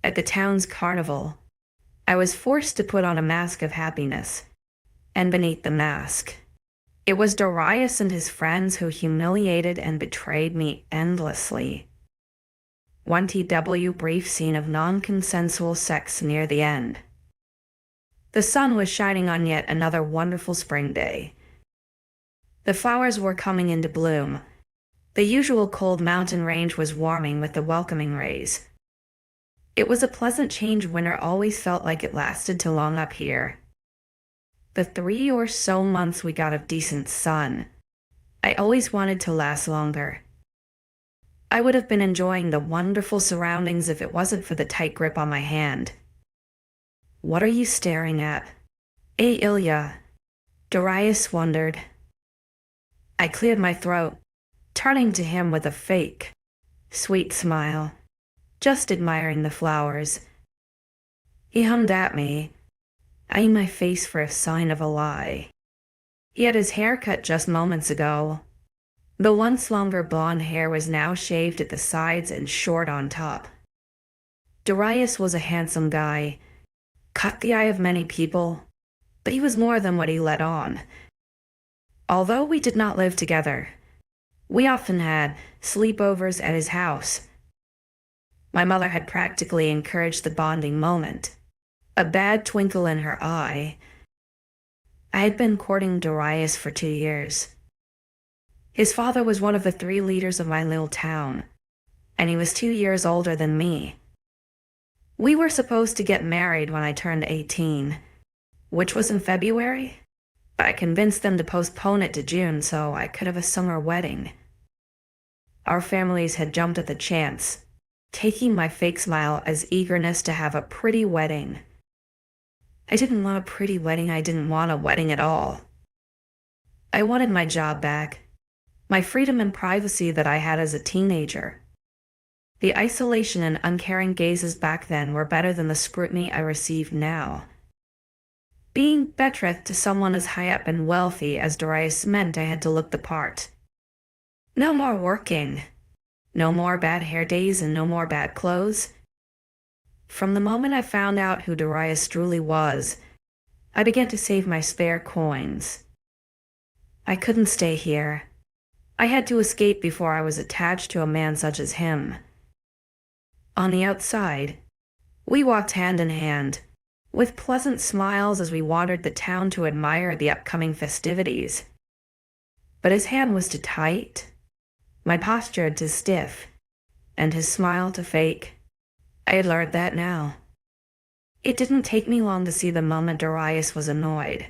At the town's carnival, I was forced to put on a mask of happiness, and beneath the mask, it was Darius and his friends who humiliated and betrayed me endlessly. 1TW brief scene of non-consensual sex near the end. The sun was shining on yet another wonderful spring day. The flowers were coming into bloom. The usual cold mountain range was warming with the welcoming rays. It was a pleasant change. Winter always felt like it lasted too long up here. The 3 or so months we got of decent sun, I always wanted to last longer. I would have been enjoying the wonderful surroundings if it wasn't for the tight grip on my hand. "What are you staring at, 𝐊𝐢𝐬?" Darius wondered. I cleared my throat, turning to him with a fake, sweet smile, just admiring the flowers. He hummed at me, eyeing my face for a sign of a lie. He had his hair cut just moments ago. The once longer blonde hair was now shaved at the sides and short on top. Darius was a handsome guy, caught the eye of many people, but he was more than what he let on. Although we did not live together, we often had sleepovers at his house. My mother had practically encouraged the bonding moment, a bad twinkle in her eye. I had been courting Darius for 2 years. His father was one of the 3 leaders of my little town, and he was 2 years older than me. We were supposed to get married when I turned 18, which was in February, but I convinced them to postpone it to June so I could have a summer wedding. Our families had jumped at the chance, taking my fake smile as eagerness to have a pretty wedding. I didn't want a pretty wedding. I didn't want a wedding at all. I wanted my job back, my freedom and privacy that I had as a teenager. The isolation and uncaring gazes back then were better than the scrutiny I received now. Being betrothed to someone as high up and wealthy as Darius meant I had to look the part. No more working. No more bad hair days and no more bad clothes. From the moment I found out who Darius truly was, I began to save my spare coins. I couldn't stay here. I had to escape before I was attached to a man such as him. On the outside, we walked hand in hand, with pleasant smiles as we wandered the town to admire the upcoming festivities. But his hand was too tight, my posture too stiff, and his smile too fake. I had learned that now. It didn't take me long to see the moment Darius was annoyed.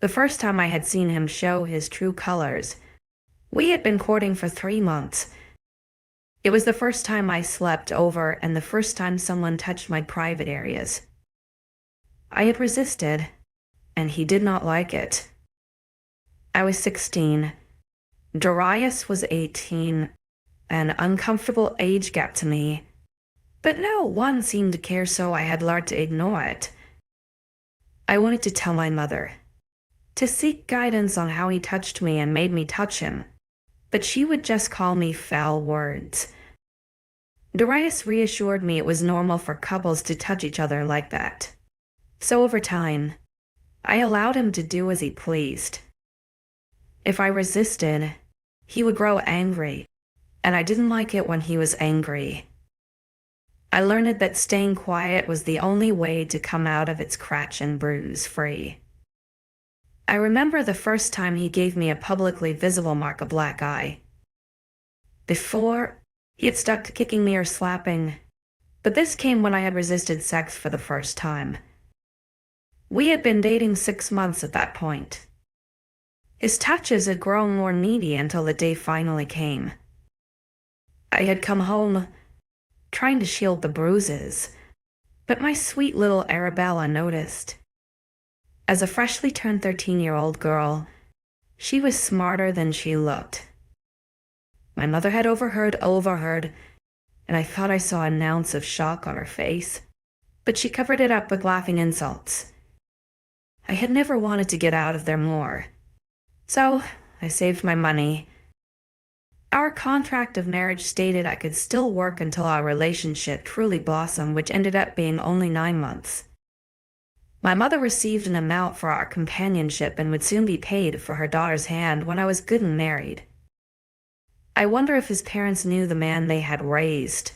The first time I had seen him show his true colors, we had been courting for 3 months. It was the first time I slept over and the first time someone touched my private areas. I had resisted, and he did not like it. I was 16. Darius was 18, an uncomfortable age gap to me. But no one seemed to care, so I had learned to ignore it. I wanted to tell my mother, to seek guidance on how he touched me and made me touch him, but she would just call me foul words. Darius reassured me it was normal for couples to touch each other like that. So over time, I allowed him to do as he pleased. If I resisted, he would grow angry, and I didn't like it when he was angry. I learned that staying quiet was the only way to come out of its scratch and bruise free. I remember the first time he gave me a publicly visible mark of black eye. Before, he had stuck to kicking me or slapping, but this came when I had resisted sex for the first time. We had been dating 6 months at that point. His touches had grown more needy until the day finally came. I had come home, trying to shield the bruises, but my sweet little Arabella noticed. As a freshly turned 13-year-old girl, she was smarter than she looked. My mother had overheard, and I thought I saw an ounce of shock on her face, but she covered it up with laughing insults. I had never wanted to get out of there more, so I saved my money. Our contract of marriage stated I could still work until our relationship truly blossomed, which ended up being only 9 months. My mother received an amount for our companionship and would soon be paid for her daughter's hand when I was good and married. I wonder if his parents knew the man they had raised,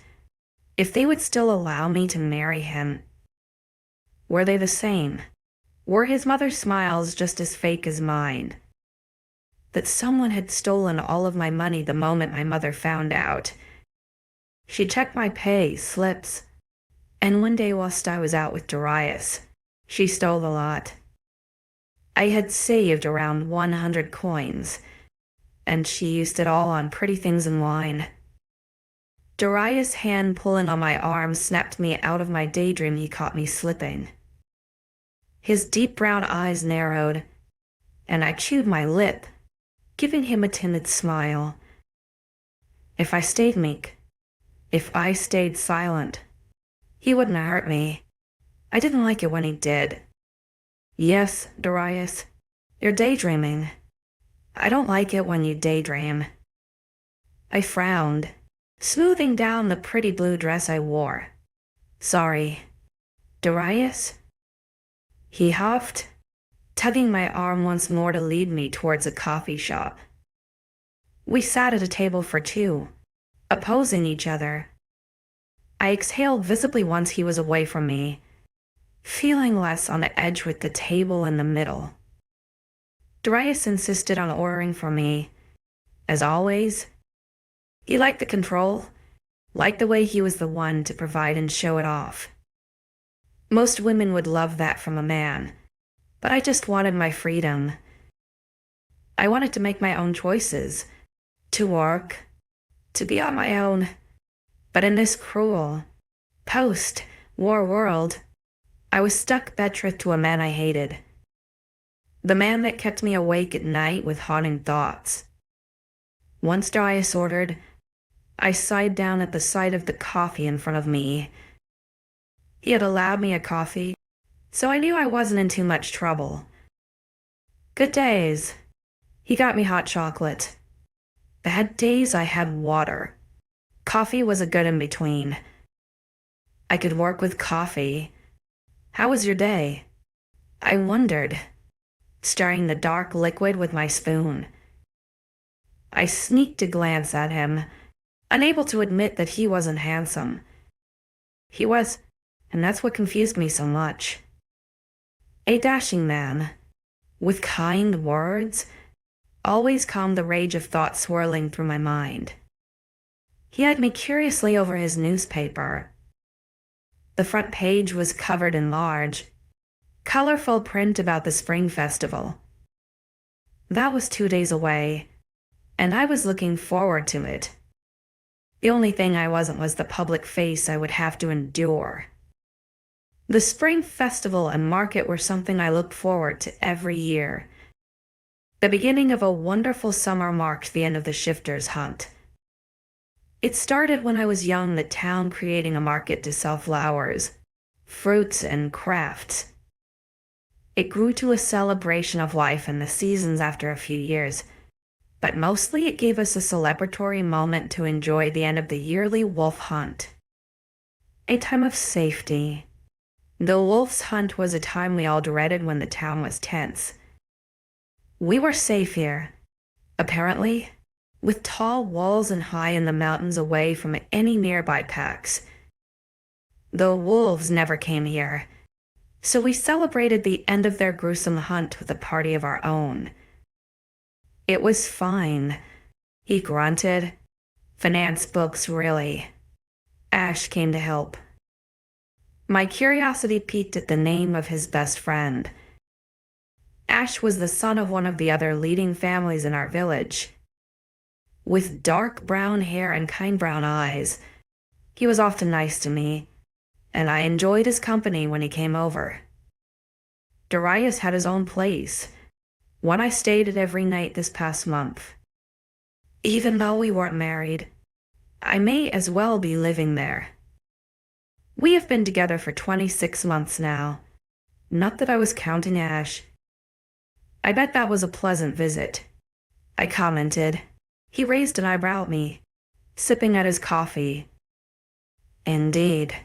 if they would still allow me to marry him. Were they the same? Were his mother's smiles just as fake as mine? That someone had stolen all of my money the moment my mother found out. She checked my pay slips, and one day whilst I was out with Darius, she stole the lot. I had saved around 100 coins, and she used it all on pretty things and wine. Darius' hand pulling on my arm snapped me out of my daydream. He caught me slipping. His deep brown eyes narrowed, and I chewed my lip, giving him a timid smile. If I stayed meek, if I stayed silent, he wouldn't hurt me. I didn't like it when he did. Yes, Darius, you're daydreaming. I don't like it when you daydream. I frowned, smoothing down the pretty blue dress I wore. Sorry. Darius? He huffed, tugging my arm once more to lead me towards a coffee shop. We sat at a table for two, opposing each other. I exhaled visibly once he was away from me, feeling less on the edge with the table in the middle. Darius insisted on ordering for me. As always, he liked the control, liked the way he was the one to provide and show it off. Most women would love that from a man, but I just wanted my freedom. I wanted to make my own choices, to work, to be on my own. But in this cruel, post-war world, I was stuck betrothed to a man I hated. The man that kept me awake at night with haunting thoughts. Once Darius ordered, I sighed down at the sight of the coffee in front of me. He had allowed me a coffee, so I knew I wasn't in too much trouble. Good days, he got me hot chocolate. Bad days, I had water. Coffee was a good in-between. I could work with coffee. How was your day? I wondered, stirring the dark liquid with my spoon. I sneaked a glance at him, unable to admit that he wasn't handsome. He was, and that's what confused me so much. A dashing man, with kind words, always calmed the rage of thoughts swirling through my mind. He eyed me curiously over his newspaper. The front page was covered in large, colorful print about the spring festival. That was 2 days away, and I was looking forward to it. The only thing I wasn't was the public face I would have to endure. The spring festival and market were something I looked forward to every year. The beginning of a wonderful summer marked the end of the shifter's hunt. It started when I was young, the town creating a market to sell flowers, fruits, and crafts. It grew to a celebration of life and the seasons after a few years, but mostly it gave us a celebratory moment to enjoy the end of the yearly wolf hunt. A time of safety. The wolf's hunt was a time we all dreaded when the town was tense. We were safe here, apparently, with tall walls and high in the mountains away from any nearby packs. The wolves never came here, so we celebrated the end of their gruesome hunt with a party of our own. It was fine, he grunted. Finance books, really. Ash came to help. My curiosity piqued at the name of his best friend. Ash was the son of one of the other leading families in our village. With dark brown hair and kind brown eyes, he was often nice to me, and I enjoyed his company when he came over. Darius had his own place, one I stayed at every night this past month. Even though we weren't married, I may as well be living there. We have been together for 26 months now. Not that I was counting Ash. I bet that was a pleasant visit, I commented, He raised an eyebrow at me, sipping at his coffee. Indeed.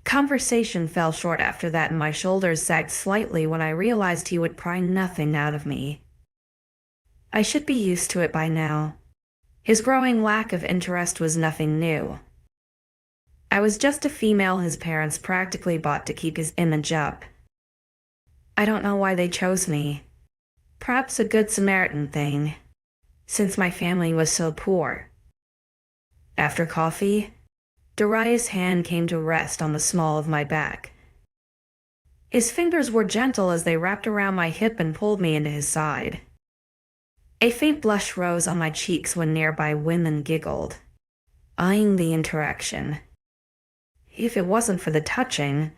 Conversation fell short after that, and my shoulders sagged slightly when I realized he would pry nothing out of me. I should be used to it by now. His growing lack of interest was nothing new. I was just a female his parents practically bought to keep his image up. I don't know why they chose me. Perhaps a good Samaritan thing, since my family was so poor. After coffee, Darius' hand came to rest on the small of my back. His fingers were gentle as they wrapped around my hip and pulled me into his side. A faint blush rose on my cheeks when nearby women giggled, eyeing the interaction. If it wasn't for the touching,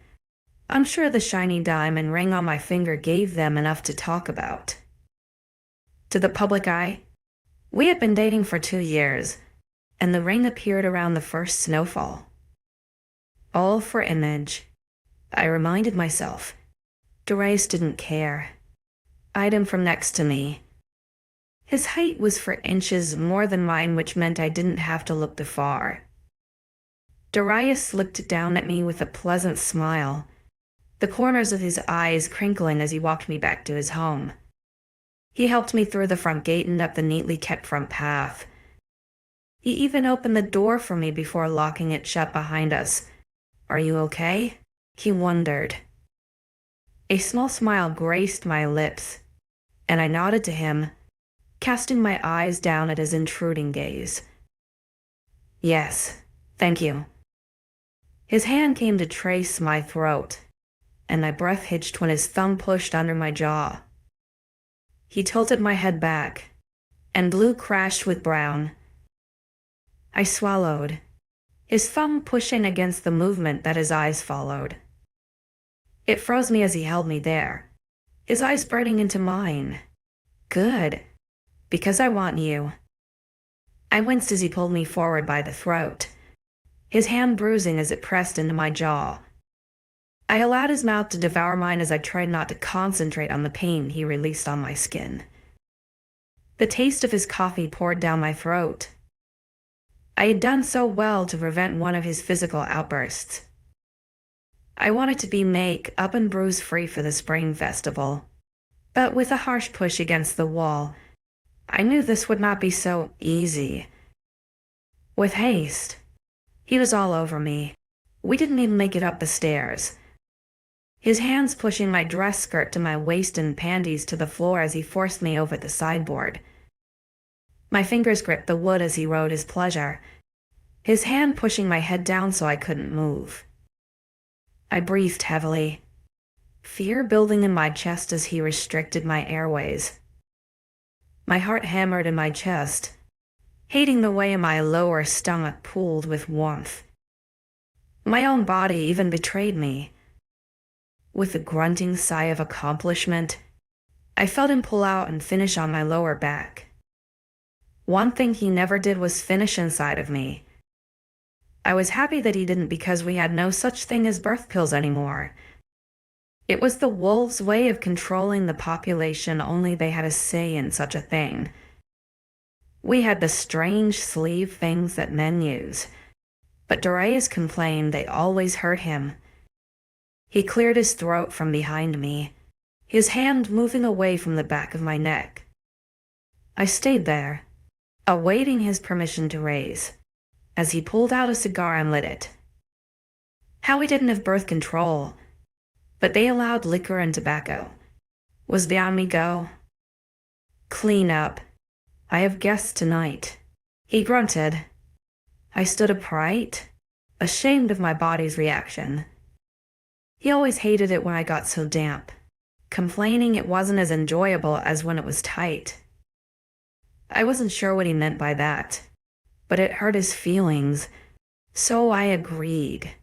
I'm sure the shiny diamond ring on my finger gave them enough to talk about. To the public eye, we had been dating for 2 years, and the ring appeared around the first snowfall. All for image, I reminded myself. Darius didn't care. Eyed him from next to me. His height was 4 inches more than mine, which meant I didn't have to look too far. Darius looked down at me with a pleasant smile, the corners of his eyes crinkling as he walked me back to his home. He helped me through the front gate and up the neatly kept front path. He even opened the door for me before locking it shut behind us. "Are you okay?" he wondered. A small smile graced my lips, and I nodded to him, casting my eyes down at his intruding gaze. "Yes, thank you." His hand came to trace my throat, and my breath hitched when his thumb pushed under my jaw. He tilted my head back, and blue crashed with brown. I swallowed, his thumb pushing against the movement that his eyes followed. It froze me as he held me there, his eyes burning into mine. "Good, because I want you." I winced as he pulled me forward by the throat, his hand bruising as it pressed into my jaw. I allowed his mouth to devour mine as I tried not to concentrate on the pain he released on my skin. The taste of his coffee poured down my throat. I had done so well to prevent one of his physical outbursts. I wanted to be make-up and bruise-free for the spring festival, but with a harsh push against the wall, I knew this would not be so easy. With haste, he was all over me. We didn't even make it up the stairs, his hands pushing my dress skirt to my waist and panties to the floor as he forced me over the sideboard. My fingers gripped the wood as he rode his pleasure, his hand pushing my head down so I couldn't move. I breathed heavily, fear building in my chest as he restricted my airways. My heart hammered in my chest, hating the way my lower stomach pooled with warmth. My own body even betrayed me. With a grunting sigh of accomplishment, I felt him pull out and finish on my lower back. One thing he never did was finish inside of me. I was happy that he didn't, because we had no such thing as birth pills anymore. It was the wolves' way of controlling the population, only they had a say in such a thing. We had the strange sleeve things that men use, but Darius complained they always hurt him. He cleared his throat from behind me, his hand moving away from the back of my neck. I stayed there, awaiting his permission to raise, as he pulled out a cigar and lit it. How he didn't have birth control, but they allowed liquor and tobacco, was beyond me. Go. "Clean up. I have guests tonight," he grunted. I stood upright, ashamed of my body's reaction. He always hated it when I got so damp, complaining it wasn't as enjoyable as when it was tight. I wasn't sure what he meant by that, but it hurt his feelings, so I agreed.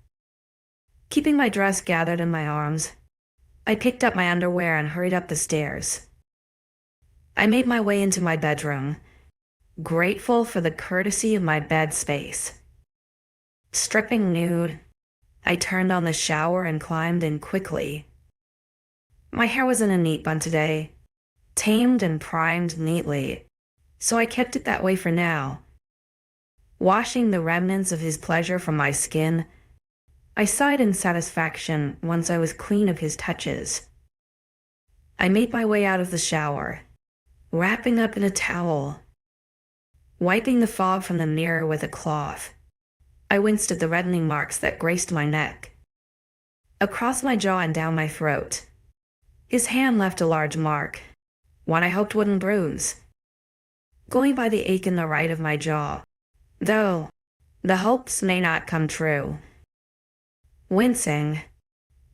Keeping my dress gathered in my arms, I picked up my underwear and hurried up the stairs. I made my way into my bedroom, grateful for the courtesy of my bed space. Stripping nude, I turned on the shower and climbed in quickly. My hair was in a neat bun today, tamed and primed neatly, so I kept it that way for now. Washing the remnants of his pleasure from my skin, I sighed in satisfaction once I was clean of his touches. I made my way out of the shower, wrapping up in a towel. Wiping the fog from the mirror with a cloth, I winced at the reddening marks that graced my neck, across my jaw and down my throat. His hand left a large mark, one I hoped wouldn't bruise, going by the ache in the right of my jaw, though the hopes may not come true. Wincing,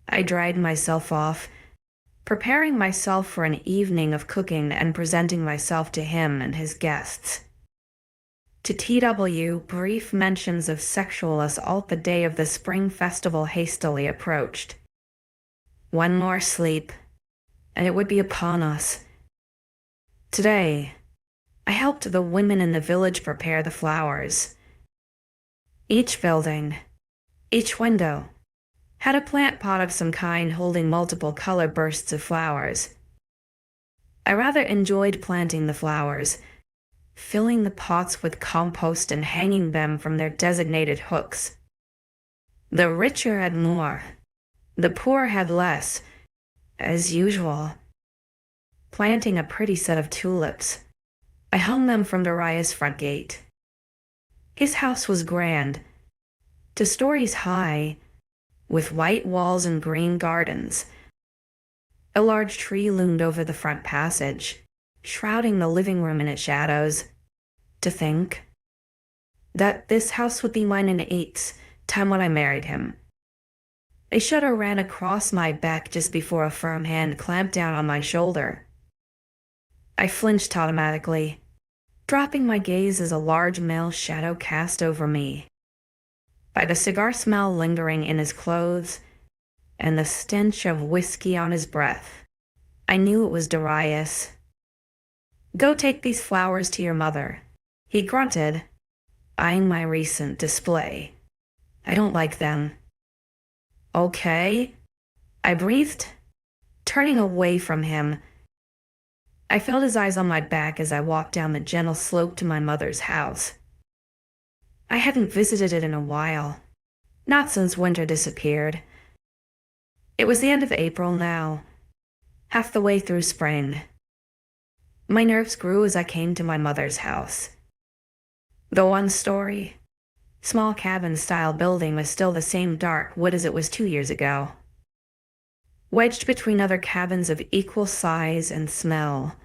I dried myself off, preparing myself for an evening of cooking and presenting myself to him and his guests. To TW, brief mentions of sexual assault the day of the spring festival hastily approached. One more sleep, and it would be upon us. Today, I helped the women in the village prepare the flowers. Each building, each window, had a plant pot of some kind holding multiple color bursts of flowers. I rather enjoyed planting the flowers, filling the pots with compost and hanging them from their designated hooks. The richer had more, the poor had less, as usual. Planting a pretty set of tulips, I hung them from Darius' front gate. His house was grand, 2 stories high, with white walls and green gardens. A large tree loomed over the front passage, shrouding the living room in its shadows. To think that this house would be mine in 8's time when I married him. A shudder ran across my back just before a firm hand clamped down on my shoulder. I flinched automatically, dropping my gaze as a large male shadow cast over me. By the cigar smell lingering in his clothes and the stench of whiskey on his breath, I knew it was Darius. "Go take these flowers to your mother," he grunted, eyeing my recent display. "I don't like them." "Okay," I breathed, turning away from him. I felt his eyes on my back as I walked down the gentle slope to my mother's house. I hadn't visited it in a while, not since winter disappeared. It was the end of April now, half the way through spring. My nerves grew as I came to my mother's house. The 1-story, small cabin-style building was still the same dark wood as it was 2 years ago, wedged between other cabins of equal size and smell.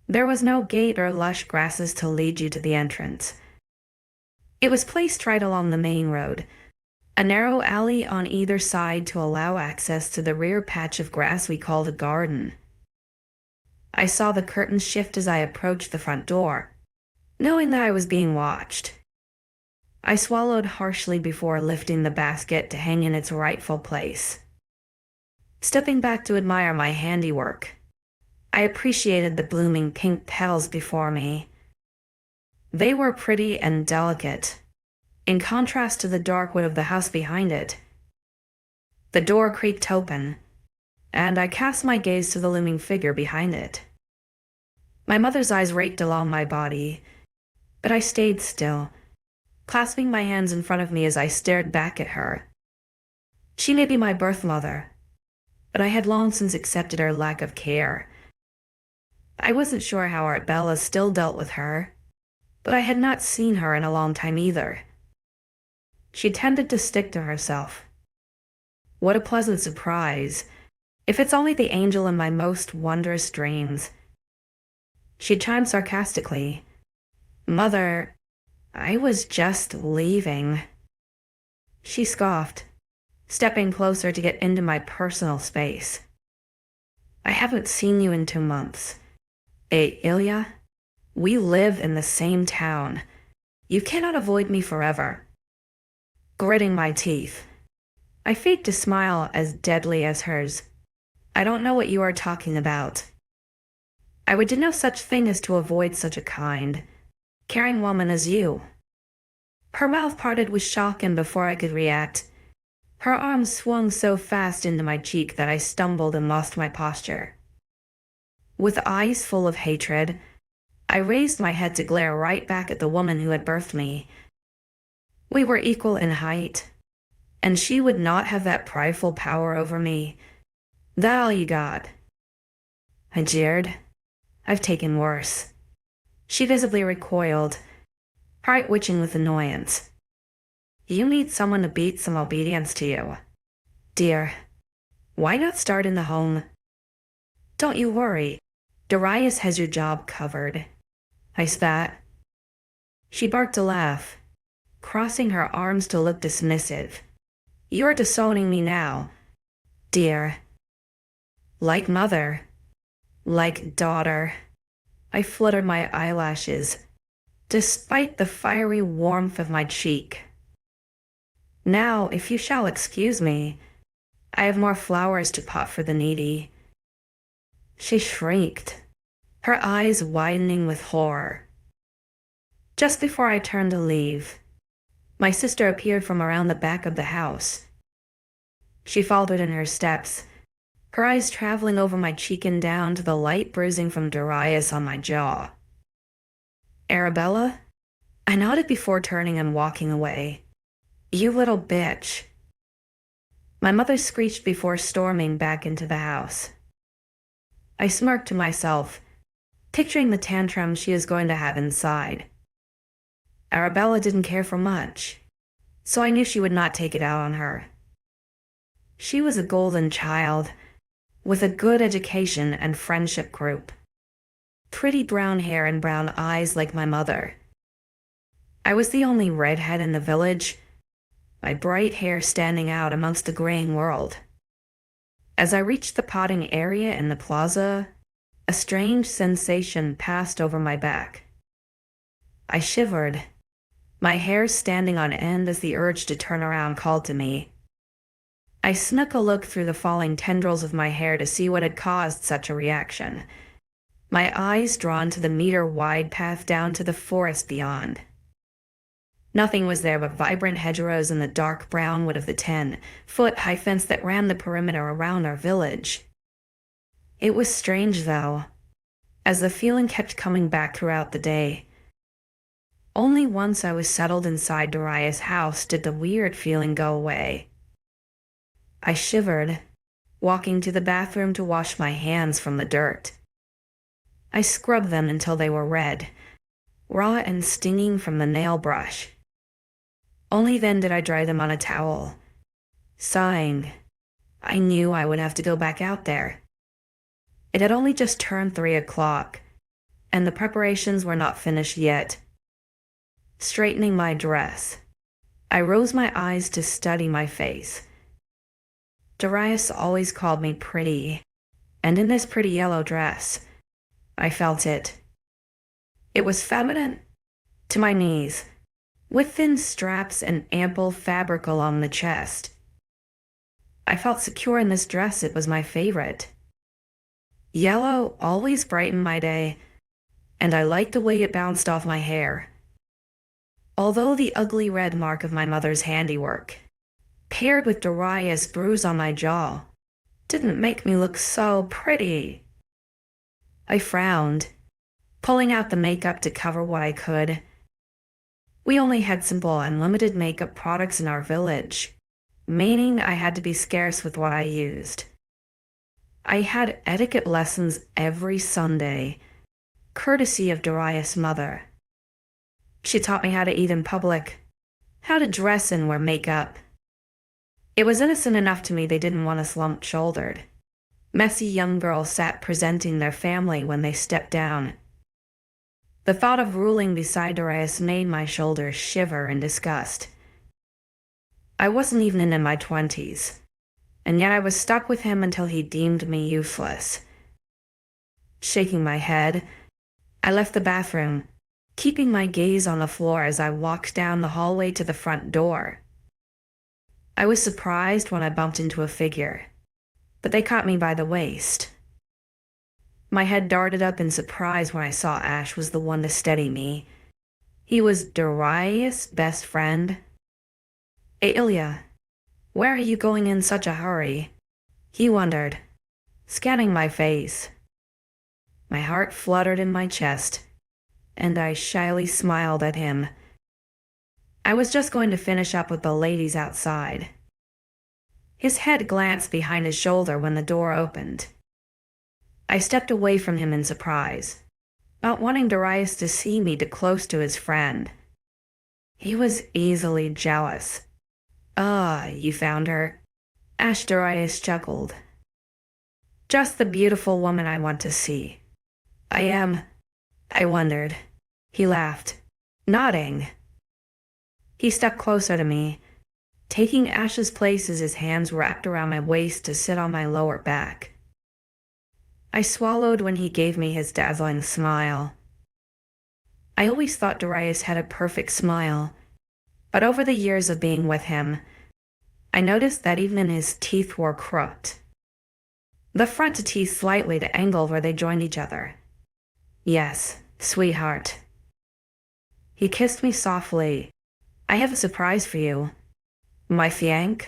There was no gate or lush grasses to lead you to the entrance. It was placed right along the main road, a narrow alley on either side to allow access to the rear patch of grass we called a garden. I saw the curtains shift as I approached the front door, knowing that I was being watched. I swallowed harshly before lifting the basket to hang in its rightful place. Stepping back to admire my handiwork, I appreciated the blooming pink petals before me. They were pretty and delicate, in contrast to the dark wood of the house behind it. The door creaked open, and I cast my gaze to the looming figure behind it. My mother's eyes raked along my body, but I stayed still, clasping my hands in front of me as I stared back at her. She may be my birth mother, but I had long since accepted her lack of care. I wasn't sure how Aunt Bella still dealt with her, but I had not seen her in a long time either. She tended to stick to herself. What a pleasant surprise, if it's only the angel in my most wondrous dreams. She chimed sarcastically, "Mother, I was just leaving." She scoffed, stepping closer to get into my personal space. "I haven't seen you in 2 months. 𝐿𝐤, we live in the same town. You cannot avoid me forever." Gritting my teeth, I faked a smile as deadly as hers. "I don't know what you are talking about. I would do no such thing as to avoid such a kind, caring woman as you." Her mouth parted with shock, and before I could react, her arms swung so fast into my cheek that I stumbled and lost my posture. With eyes full of hatred, I raised my head to glare right back at the woman who had birthed me. We were equal in height, and she would not have that prideful power over me. That all you got? I jeered. I've taken worse. She visibly recoiled, heart twitching with annoyance. You need someone to beat some obedience to you. Dear, why not start in the home? Don't you worry. Darius has your job covered. I spat. She barked a laugh, crossing her arms to look dismissive. You're disowning me now. Dear. Like mother. Like daughter. I fluttered my eyelashes, despite the fiery warmth of my cheek. Now, if you shall excuse me, I have more flowers to pot for the needy. She shrieked, her eyes widening with horror. Just before I turned to leave, my sister appeared from around the back of the house. She faltered in her steps, her eyes traveling over my cheek and down to the light bruising from Darius on my jaw. Arabella? I nodded before turning and walking away. You little bitch. My mother screeched before storming back into the house. I smirked to myself, picturing the tantrum she is going to have inside. Arabella didn't care for much, so I knew she would not take it out on her. She was a golden child, with a good education and friendship group. Pretty brown hair and brown eyes like my mother. I was the only redhead in the village, my bright hair standing out amongst the graying world. As I reached the potting area in the plaza, a strange sensation passed over my back. I shivered, my hair standing on end as the urge to turn around called to me. I snuck a look through the falling tendrils of my hair to see what had caused such a reaction, my eyes drawn to the meter-wide path down to the forest beyond. Nothing was there but vibrant hedgerows and the dark brown wood of the 10-foot-high fence that ran the perimeter around our village. It was strange, though, as the feeling kept coming back throughout the day. Only once I was settled inside Darius' house did the weird feeling go away. I shivered, walking to the bathroom to wash my hands from the dirt. I scrubbed them until they were red, raw and stinging from the nail brush. Only then did I dry them on a towel. Sighing, I knew I would have to go back out there. It had only just turned 3 o'clock, and the preparations were not finished yet. Straightening my dress, I rose my eyes to study my face. Darius always called me pretty, and in this pretty yellow dress, I felt it. It was feminine, to my knees, with thin straps and ample fabric along the chest. I felt secure in this dress. It was my favorite. Yellow always brightened my day, and I liked the way it bounced off my hair. Although the ugly red mark of my mother's handiwork, paired with Darius' bruise on my jaw, didn't make me look so pretty. I frowned, pulling out the makeup to cover what I could. We only had simple and limited makeup products in our village, meaning I had to be scarce with what I used. I had etiquette lessons every Sunday, courtesy of Darius' mother. She taught me how to eat in public, how to dress and wear makeup. It was innocent enough to me they didn't want us lump-shouldered. Messy young girls sat presenting their family when they stepped down. The thought of ruling beside Darius made my shoulders shiver in disgust. I wasn't even in my 20s, and yet I was stuck with him until he deemed me useless. Shaking my head, I left the bathroom, keeping my gaze on the floor as I walked down the hallway to the front door. I was surprised when I bumped into a figure, but they caught me by the waist. My head darted up in surprise when I saw Ash was the one to steady me. He was Darius' best friend. 𝐊𝐢𝐬, where are you going in such a hurry? He wondered, scanning my face. My heart fluttered in my chest, and I shyly smiled at him. I was just going to finish up with the ladies outside. His head glanced behind his shoulder when the door opened. I stepped away from him in surprise, not wanting Darius to see me too close to his friend. He was easily jealous. "Ah, you found her?" Darius chuckled. "Just the beautiful woman I want to see." I wondered. He laughed, nodding. He stepped closer to me, taking Ash's place as his hands wrapped around my waist to sit on my lower back. I swallowed when he gave me his dazzling smile. I always thought Darius had a perfect smile, but over the years of being with him, I noticed that even his teeth were crooked. The front teeth slightly to angle where they joined each other. "Yes, sweetheart." He kissed me softly. "I have a surprise for you." "My fiancé?"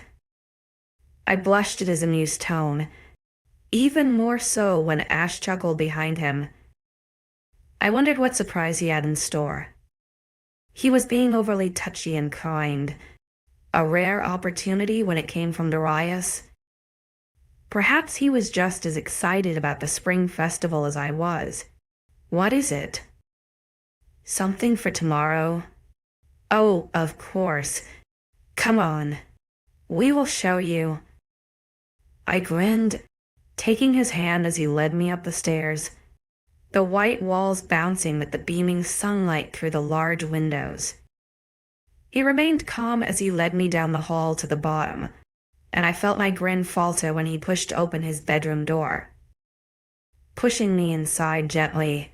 I blushed at his amused tone, even more so when Ash chuckled behind him. I wondered what surprise he had in store. He was being overly touchy and kind, a rare opportunity when it came from Darius. Perhaps he was just as excited about the spring festival as I was. "What is it?" "Something for tomorrow." "Oh, of course. Come on. We will show you." I grinned, taking his hand as he led me up the stairs, the white walls bouncing with the beaming sunlight through the large windows. He remained calm as he led me down the hall to the bottom, and I felt my grin falter when he pushed open his bedroom door. Pushing me inside gently,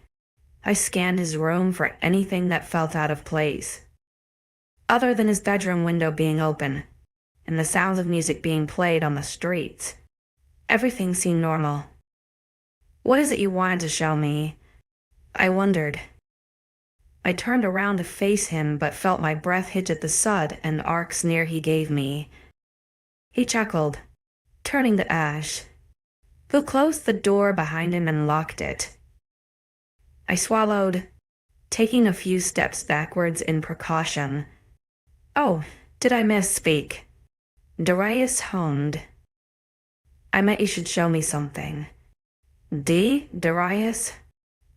I scanned his room for anything that felt out of place. Other than his bedroom window being open and the sounds of music being played on the streets, everything seemed normal. "What is it you wanted to show me?" I wondered. I turned around to face him but felt my breath hitch at the sud and arc sneer he gave me. He chuckled, turning to Ash, who closed the door behind him and locked it. I swallowed, taking a few steps backwards in precaution. "Oh, did I misspeak?" Darius hummed. "I meant you should show me something." Darius?"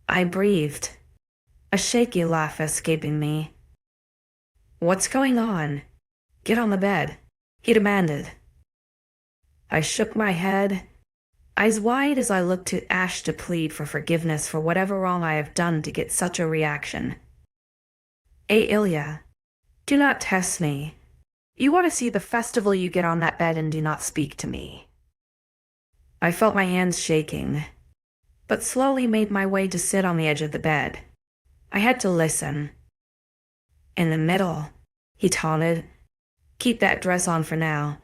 I breathed, a shaky laugh escaping me. "What's going on? Get on the bed," he demanded. I shook my head, eyes wide as I looked to Ash to plead for forgiveness for whatever wrong I have done to get such a reaction. 𝐊𝐢𝐬, do not test me. You want to see the festival, you get on that bed and do not speak to me." I felt my hands shaking, but slowly made my way to sit on the edge of the bed. I had to listen. "In the middle," he taunted. "Keep that dress on for now."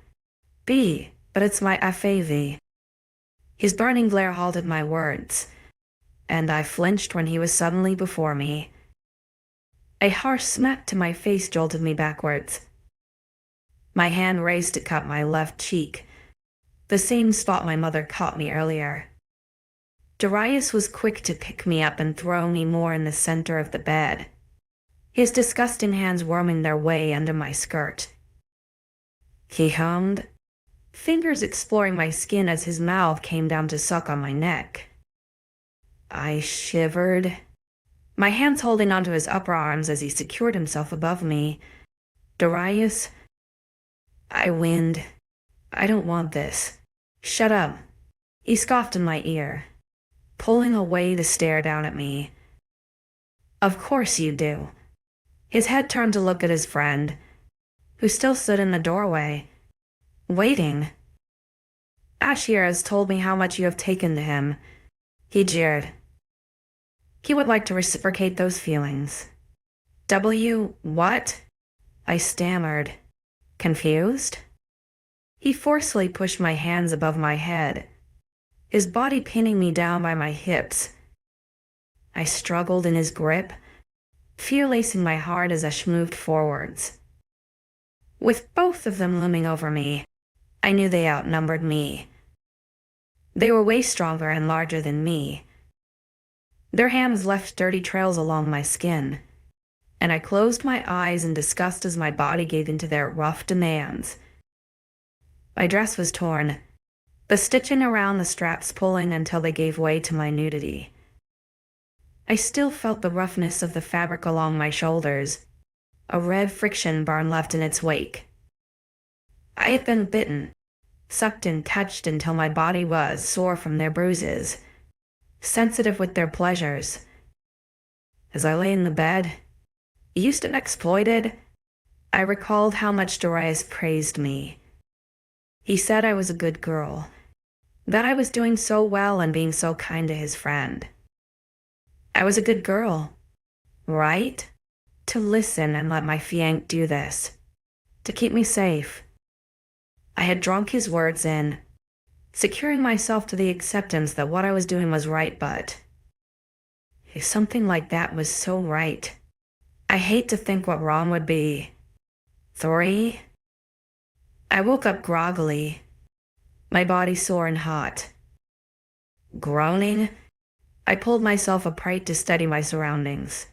But it's my fave." His burning glare halted my words, and I flinched when he was suddenly before me. A harsh smack to my face jolted me backwards. My hand raised to cut my left cheek, the same spot my mother caught me earlier. Darius was quick to pick me up and throw me more in the center of the bed, his disgusting hands worming their way under my skirt. He hummed, fingers exploring my skin as his mouth came down to suck on my neck. I shivered, my hands holding onto his upper arms as he secured himself above me. "Darius," I whined. "I don't want this." "Shut up," he scoffed in my ear, pulling away to stare down at me. "Of course you do." His head turned to look at his friend, who still stood in the doorway, waiting. "Ash here has told me how much you have taken to him," he jeered. "He would like to reciprocate those feelings." What?" I stammered, confused. He forcefully pushed my hands above my head, his body pinning me down by my hips. I struggled in his grip, fear lacing my heart as Ash moved forwards. With both of them looming over me, I knew they outnumbered me. They were way stronger and larger than me. Their hands left dirty trails along my skin, and I closed my eyes in disgust as my body gave into their rough demands. My dress was torn, the stitching around the straps pulling until they gave way to my nudity. I still felt the roughness of the fabric along my shoulders, a red friction burn left in its wake. I had been bitten, sucked and touched until my body was sore from their bruises, sensitive with their pleasures. As I lay in the bed, used and exploited, I recalled how much Darius praised me. He said I was a good girl, that I was doing so well and being so kind to his friend. I was a good girl, right? To listen and let my fiancé do this, to keep me safe. I had drunk his words in, securing myself to the acceptance that what I was doing was right, but if something like that was so right, I hate to think what wrong would be. 3. I woke up groggily, my body sore and hot. Groaning, I pulled myself upright to steady my surroundings.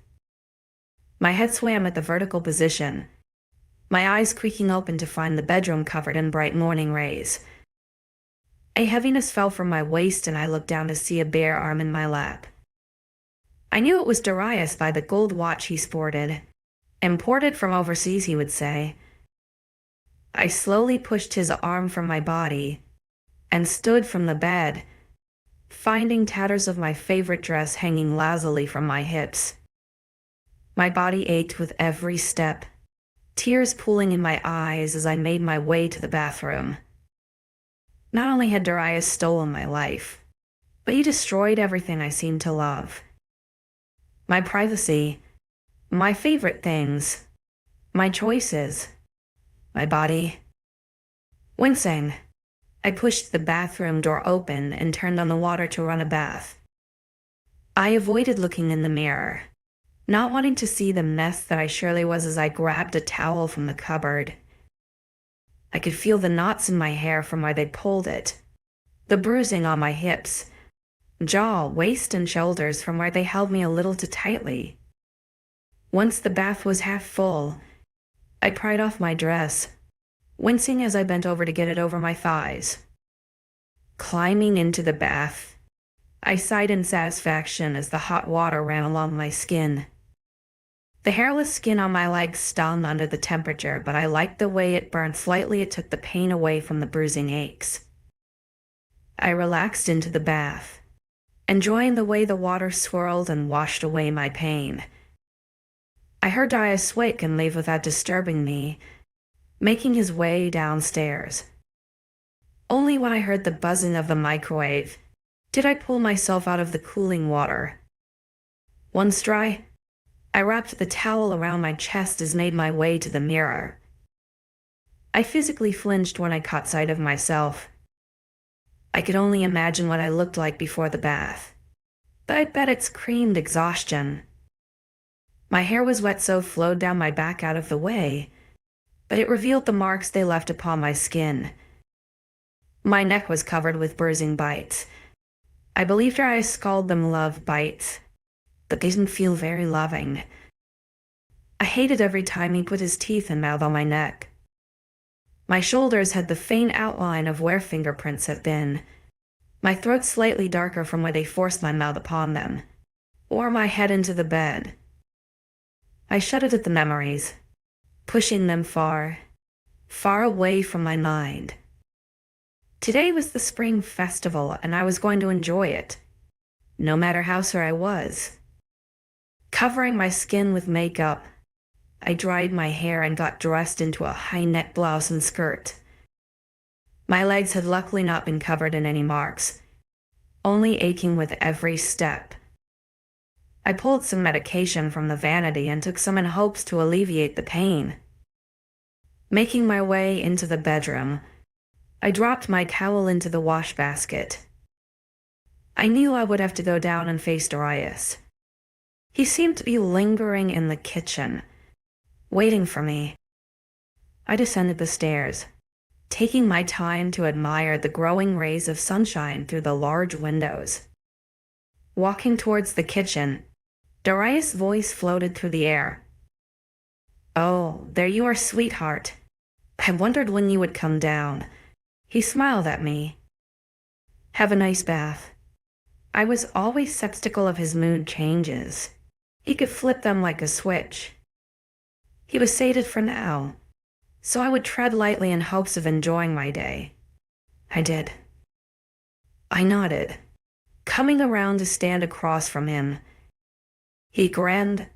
My head swam at the vertical position, my eyes creaking open to find the bedroom covered in bright morning rays. A heaviness fell from my waist and I looked down to see a bare arm in my lap. I knew it was Darius by the gold watch he sported. Imported from overseas, he would say. I slowly pushed his arm from my body and stood from the bed, finding tatters of my favorite dress hanging lazily from my hips. My body ached with every step, tears pooling in my eyes as I made my way to the bathroom. Not only had Darius stolen my life, but he destroyed everything I seemed to love. My privacy, my favorite things, my choices, my body. Wincing, I pushed the bathroom door open and turned on the water to run a bath. I avoided looking in the mirror, not wanting to see the mess that I surely was as I grabbed a towel from the cupboard. I could feel the knots in my hair from where they'd pulled it, the bruising on my hips, jaw, waist, and shoulders from where they held me a little too tightly. Once the bath was half full, I pried off my dress, wincing as I bent over to get it over my thighs. Climbing into the bath, I sighed in satisfaction as the hot water ran along my skin. The hairless skin on my legs stung under the temperature, but I liked the way it burned slightly. It took the pain away from the bruising aches. I relaxed into the bath, enjoying the way the water swirled and washed away my pain. I heard Darius wake and leave without disturbing me, making his way downstairs. Only when I heard the buzzing of the microwave did I pull myself out of the cooling water. Once dry, I wrapped the towel around my chest as made my way to the mirror. I physically flinched when I caught sight of myself. I could only imagine what I looked like before the bath, but I'd bet it screamed exhaustion. My hair was wet, so flowed down my back out of the way, but it revealed the marks they left upon my skin. My neck was covered with bruising bites. I believed Darius called them love bites, but they didn't feel very loving. I hated every time he put his teeth and mouth on my neck. My shoulders had the faint outline of where fingerprints had been, my throat slightly darker from where they forced my mouth upon them, or my head into the bed. I shuddered at the memories, pushing them far, far away from my mind. Today was the spring festival, and I was going to enjoy it, no matter how sore I was. Covering my skin with makeup, I dried my hair and got dressed into a high-neck blouse and skirt. My legs had luckily not been covered in any marks, only aching with every step. I pulled some medication from the vanity and took some in hopes to alleviate the pain. Making my way into the bedroom, I dropped my towel into the wash basket. I knew I would have to go down and face Darius. He seemed to be lingering in the kitchen, waiting for me. I descended the stairs, taking my time to admire the growing rays of sunshine through the large windows. Walking towards the kitchen, Darius' voice floated through the air. "Oh, there you are, sweetheart. I wondered when you would come down." He smiled at me. "Have a nice bath." I was always skeptical of his mood changes. He could flip them like a switch. He was sated for now, so I would tread lightly in hopes of enjoying my day. I did. I nodded, coming around to stand across from him. He grinned,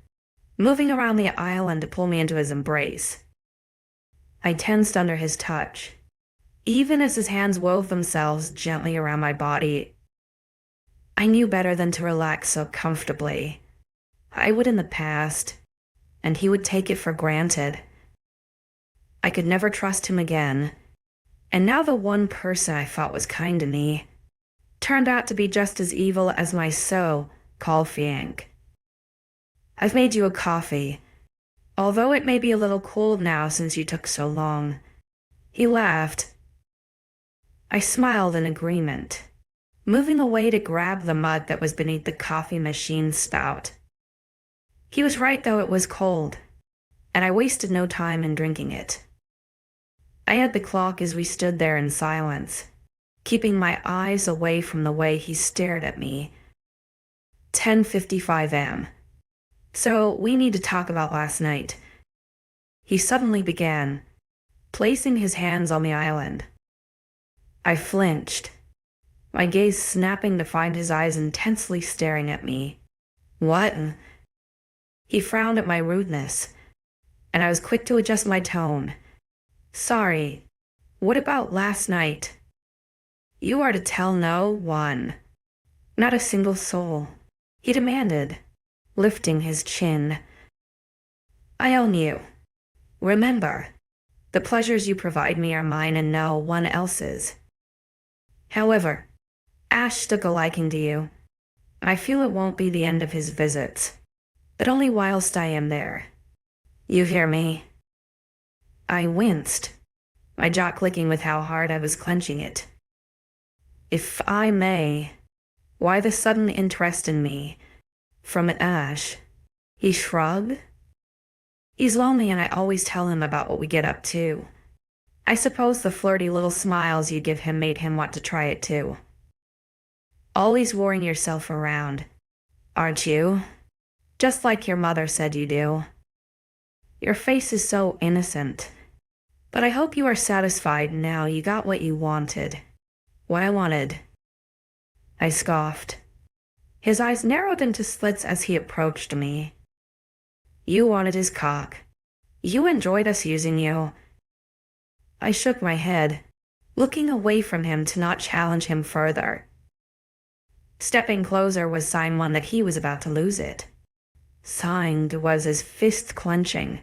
moving around the island to pull me into his embrace. I tensed under his touch, even as his hands wove themselves gently around my body. I knew better than to relax so comfortably. I would in the past, and he would take it for granted. I could never trust him again, and now the one person I thought was kind to me turned out to be just as evil as my so-called fiancé. "I've made you a coffee, although it may be a little cold now since you took so long." He laughed. I smiled in agreement, moving away to grab the mug that was beneath the coffee machine's spout. He was right, though, it was cold, and I wasted no time in drinking it. I had the clock as we stood there in silence, keeping my eyes away from the way he stared at me. 10:55 a.m. "So, we need to talk about last night." He suddenly began, placing his hands on the island. I flinched, my gaze snapping to find his eyes intensely staring at me. "What?" He frowned at my rudeness, and I was quick to adjust my tone. "Sorry, what about last night?" "You are to tell no one, not a single soul," he demanded, lifting his chin. "I own you. Remember, the pleasures you provide me are mine and no one else's. However, Ash took a liking to you. I feel it won't be the end of his visits, but only whilst I am there. You hear me?" I winced, my jaw clicking with how hard I was clenching it. "If I may, why the sudden interest in me? From Ash?" He shrugged. "He's lonely and I always tell him about what we get up to. I suppose the flirty little smiles you give him made him want to try it too. Always worrying yourself around, aren't you? Just like your mother said you do. Your face is so innocent. But I hope you are satisfied now you got what you wanted. What I wanted." I scoffed. His eyes narrowed into slits as he approached me. "You wanted his cock. You enjoyed us using you." I shook my head, looking away from him to not challenge him further. Stepping closer was sign one that he was about to lose it. Signed was his fist clenching.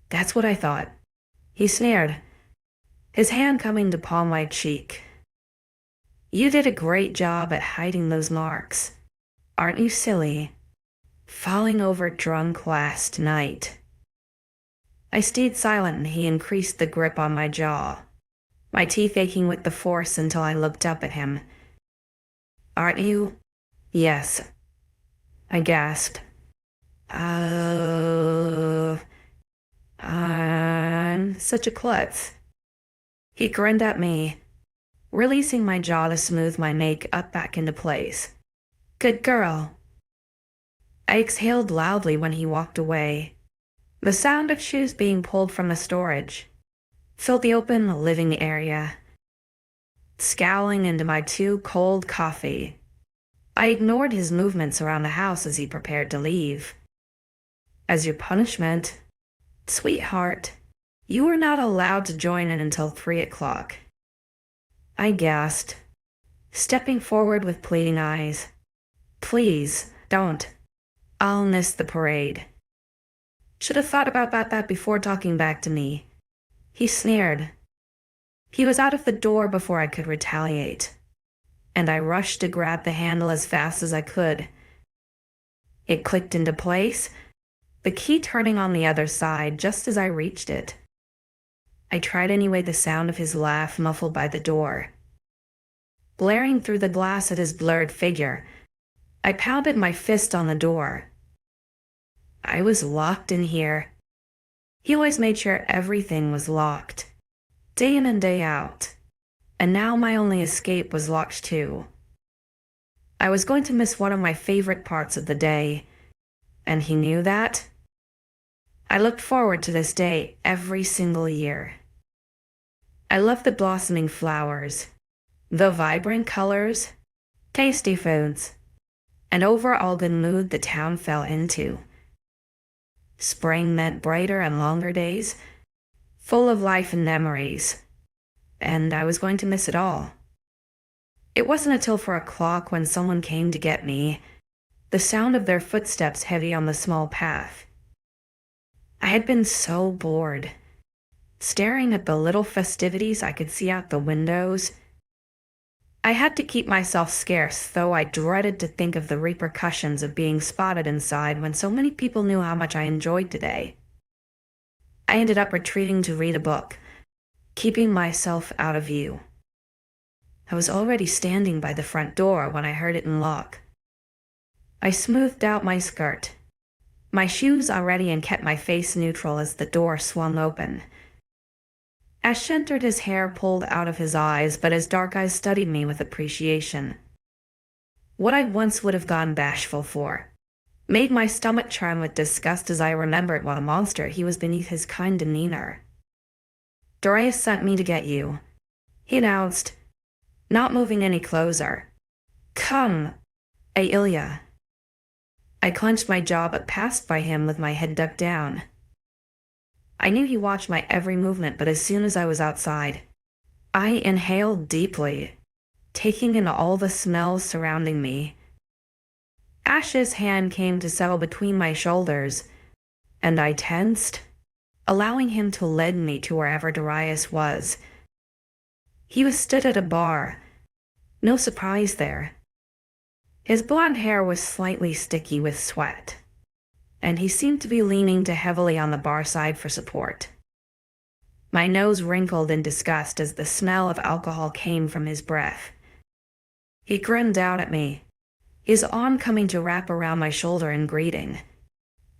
"That's what I thought." He sneered, his hand coming to palm my cheek. "You did a great job at hiding those marks. Aren't you silly? Falling over drunk last night." I stayed silent and he increased the grip on my jaw, my teeth aching with the force until I looked up at him. "Aren't you?" "Yes," I gasped. I'm such a klutz." He grinned at me, releasing my jaw to smooth my makeup back into place. "Good girl." I exhaled loudly when he walked away. The sound of shoes being pulled from the storage filled the open living area. Scowling into my too cold coffee, I ignored his movements around the house as he prepared to leave. "As your punishment, sweetheart, you were not allowed to join in until 3 o'clock. I gasped, stepping forward with pleading eyes. "Please, don't. I'll miss the parade." Should have thought about that before talking back to me. He sneered. He was out of the door before I could retaliate, and I rushed to grab the handle as fast as I could. It clicked into place, the key turning on the other side just as I reached it. I tried anyway, the sound of his laugh muffled by the door. Glaring through the glass at his blurred figure, I pounded my fist on the door. I was locked in here. He always made sure everything was locked, day in and day out. And now my only escape was locked too. I was going to miss one of my favorite parts of the day, and he knew that. I looked forward to this day every single year. I loved the blossoming flowers, the vibrant colors, tasty foods, and overall good mood the town fell into. Spring meant brighter and longer days, full of life and memories, and I was going to miss it all. It wasn't until 4 o'clock when someone came to get me, the sound of their footsteps heavy on the small path. I had been so bored, staring at the little festivities I could see out the windows. I had to keep myself scarce, though I dreaded to think of the repercussions of being spotted inside when so many people knew how much I enjoyed today. I ended up retreating to read a book, keeping myself out of view. I was already standing by the front door when I heard it unlock. I smoothed out my skirt, my shoes already, and kept my face neutral as the door swung open. Ash entered, his hair pulled out of his eyes, but his dark eyes studied me with appreciation. What I once would have gone bashful for made my stomach churn with disgust as I remembered what a monster he was beneath his kind demeanor. "Darius sent me to get you," he announced, not moving any closer. "Come, 𝐿𝐤." I clenched my jaw but passed by him with my head ducked down. I knew he watched my every movement, but as soon as I was outside, I inhaled deeply, taking in all the smells surrounding me. Ash's hand came to settle between my shoulders, and I tensed, allowing him to lead me to wherever Darius was. He was stood at a bar. No surprise there. His blonde hair was slightly sticky with sweat, and he seemed to be leaning too heavily on the bar side for support. My nose wrinkled in disgust as the smell of alcohol came from his breath. He grinned out at me, his arm coming to wrap around my shoulder in greeting.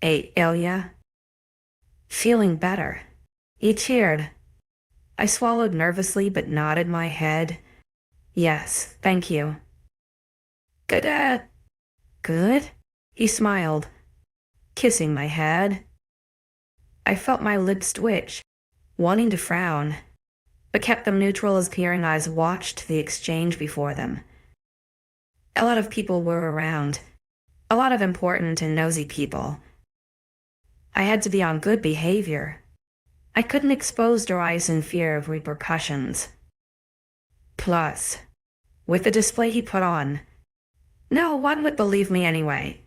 𝐿𝐤? Feeling better. He cheered. I swallowed nervously but nodded my head. "Yes, thank you." "Good, good?" He smiled, kissing my head. I felt my lips twitch, wanting to frown, but kept them neutral as peering eyes watched the exchange before them. A lot of people were around, a lot of important and nosy people. I had to be on good behavior. I couldn't expose Darius in fear of repercussions. Plus, with the display he put on, no one would believe me anyway.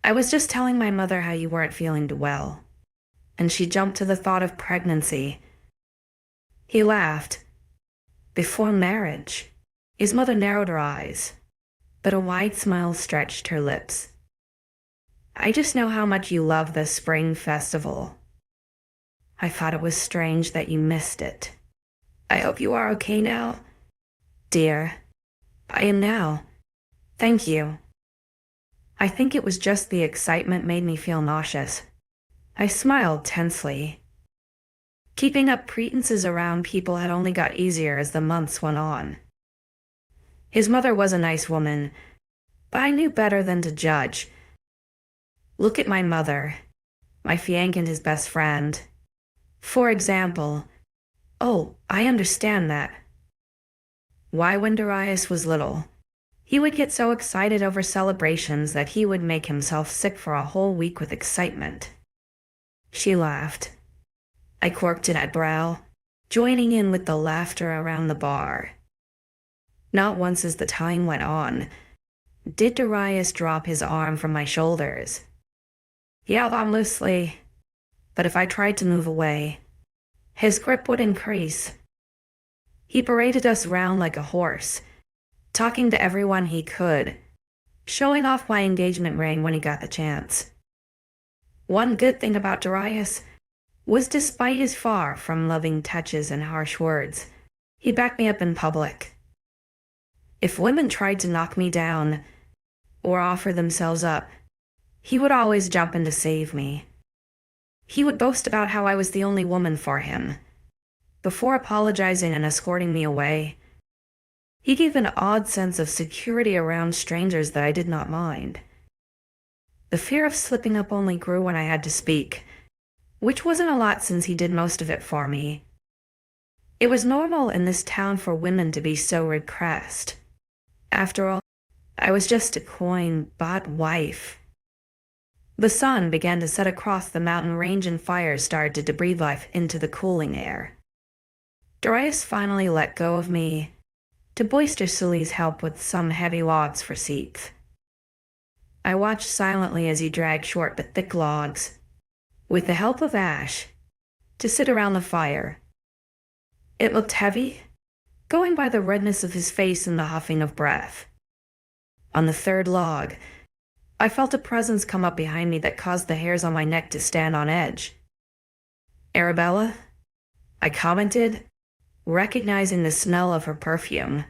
I was just telling my mother how you weren't feeling well, and she jumped to the thought of pregnancy. He laughed. Before marriage. His mother narrowed her eyes, but a wide smile stretched her lips. "I just know how much you love the spring festival. I thought it was strange that you missed it. I hope you are okay now." "Dear, I am now. Thank you." I think it was just the excitement made me feel nauseous. I smiled tensely. Keeping up pretenses around people had only got easier as the months went on. His mother was a nice woman, but I knew better than to judge. Look at my mother, my fiancé and his best friend. For example, oh, I understand that. Why, when Darius was little, he would get so excited over celebrations that he would make himself sick for a whole week with excitement. She laughed. I quirked an eyebrow, joining in with the laughter around the bar. Not once as the time went on did Darius drop his arm from my shoulders. He held on loosely, but if I tried to move away, his grip would increase. He paraded us round like a horse, talking to everyone he could, showing off my engagement ring when he got the chance. One good thing about Darius was, despite his far from loving touches and harsh words, he backed me up in public. If women tried to knock me down, or offer themselves up, he would always jump in to save me. He would boast about how I was the only woman for him. Before apologizing and escorting me away, he gave an odd sense of security around strangers that I did not mind. The fear of slipping up only grew when I had to speak, which wasn't a lot since he did most of it for me. It was normal in this town for women to be so repressed. After all, I was just a coin-bought wife. The sun began to set across the mountain range and fires started to breathe life into the cooling air. Darius finally let go of me to boisterously help with some heavy logs for seats. I watched silently as he dragged short but thick logs, with the help of ash, to sit around the fire. It looked heavy, going by the redness of his face and the huffing of breath. On the third log, I felt a presence come up behind me that caused the hairs on my neck to stand on edge. "Arabella?" I commented, recognizing the smell of her perfume.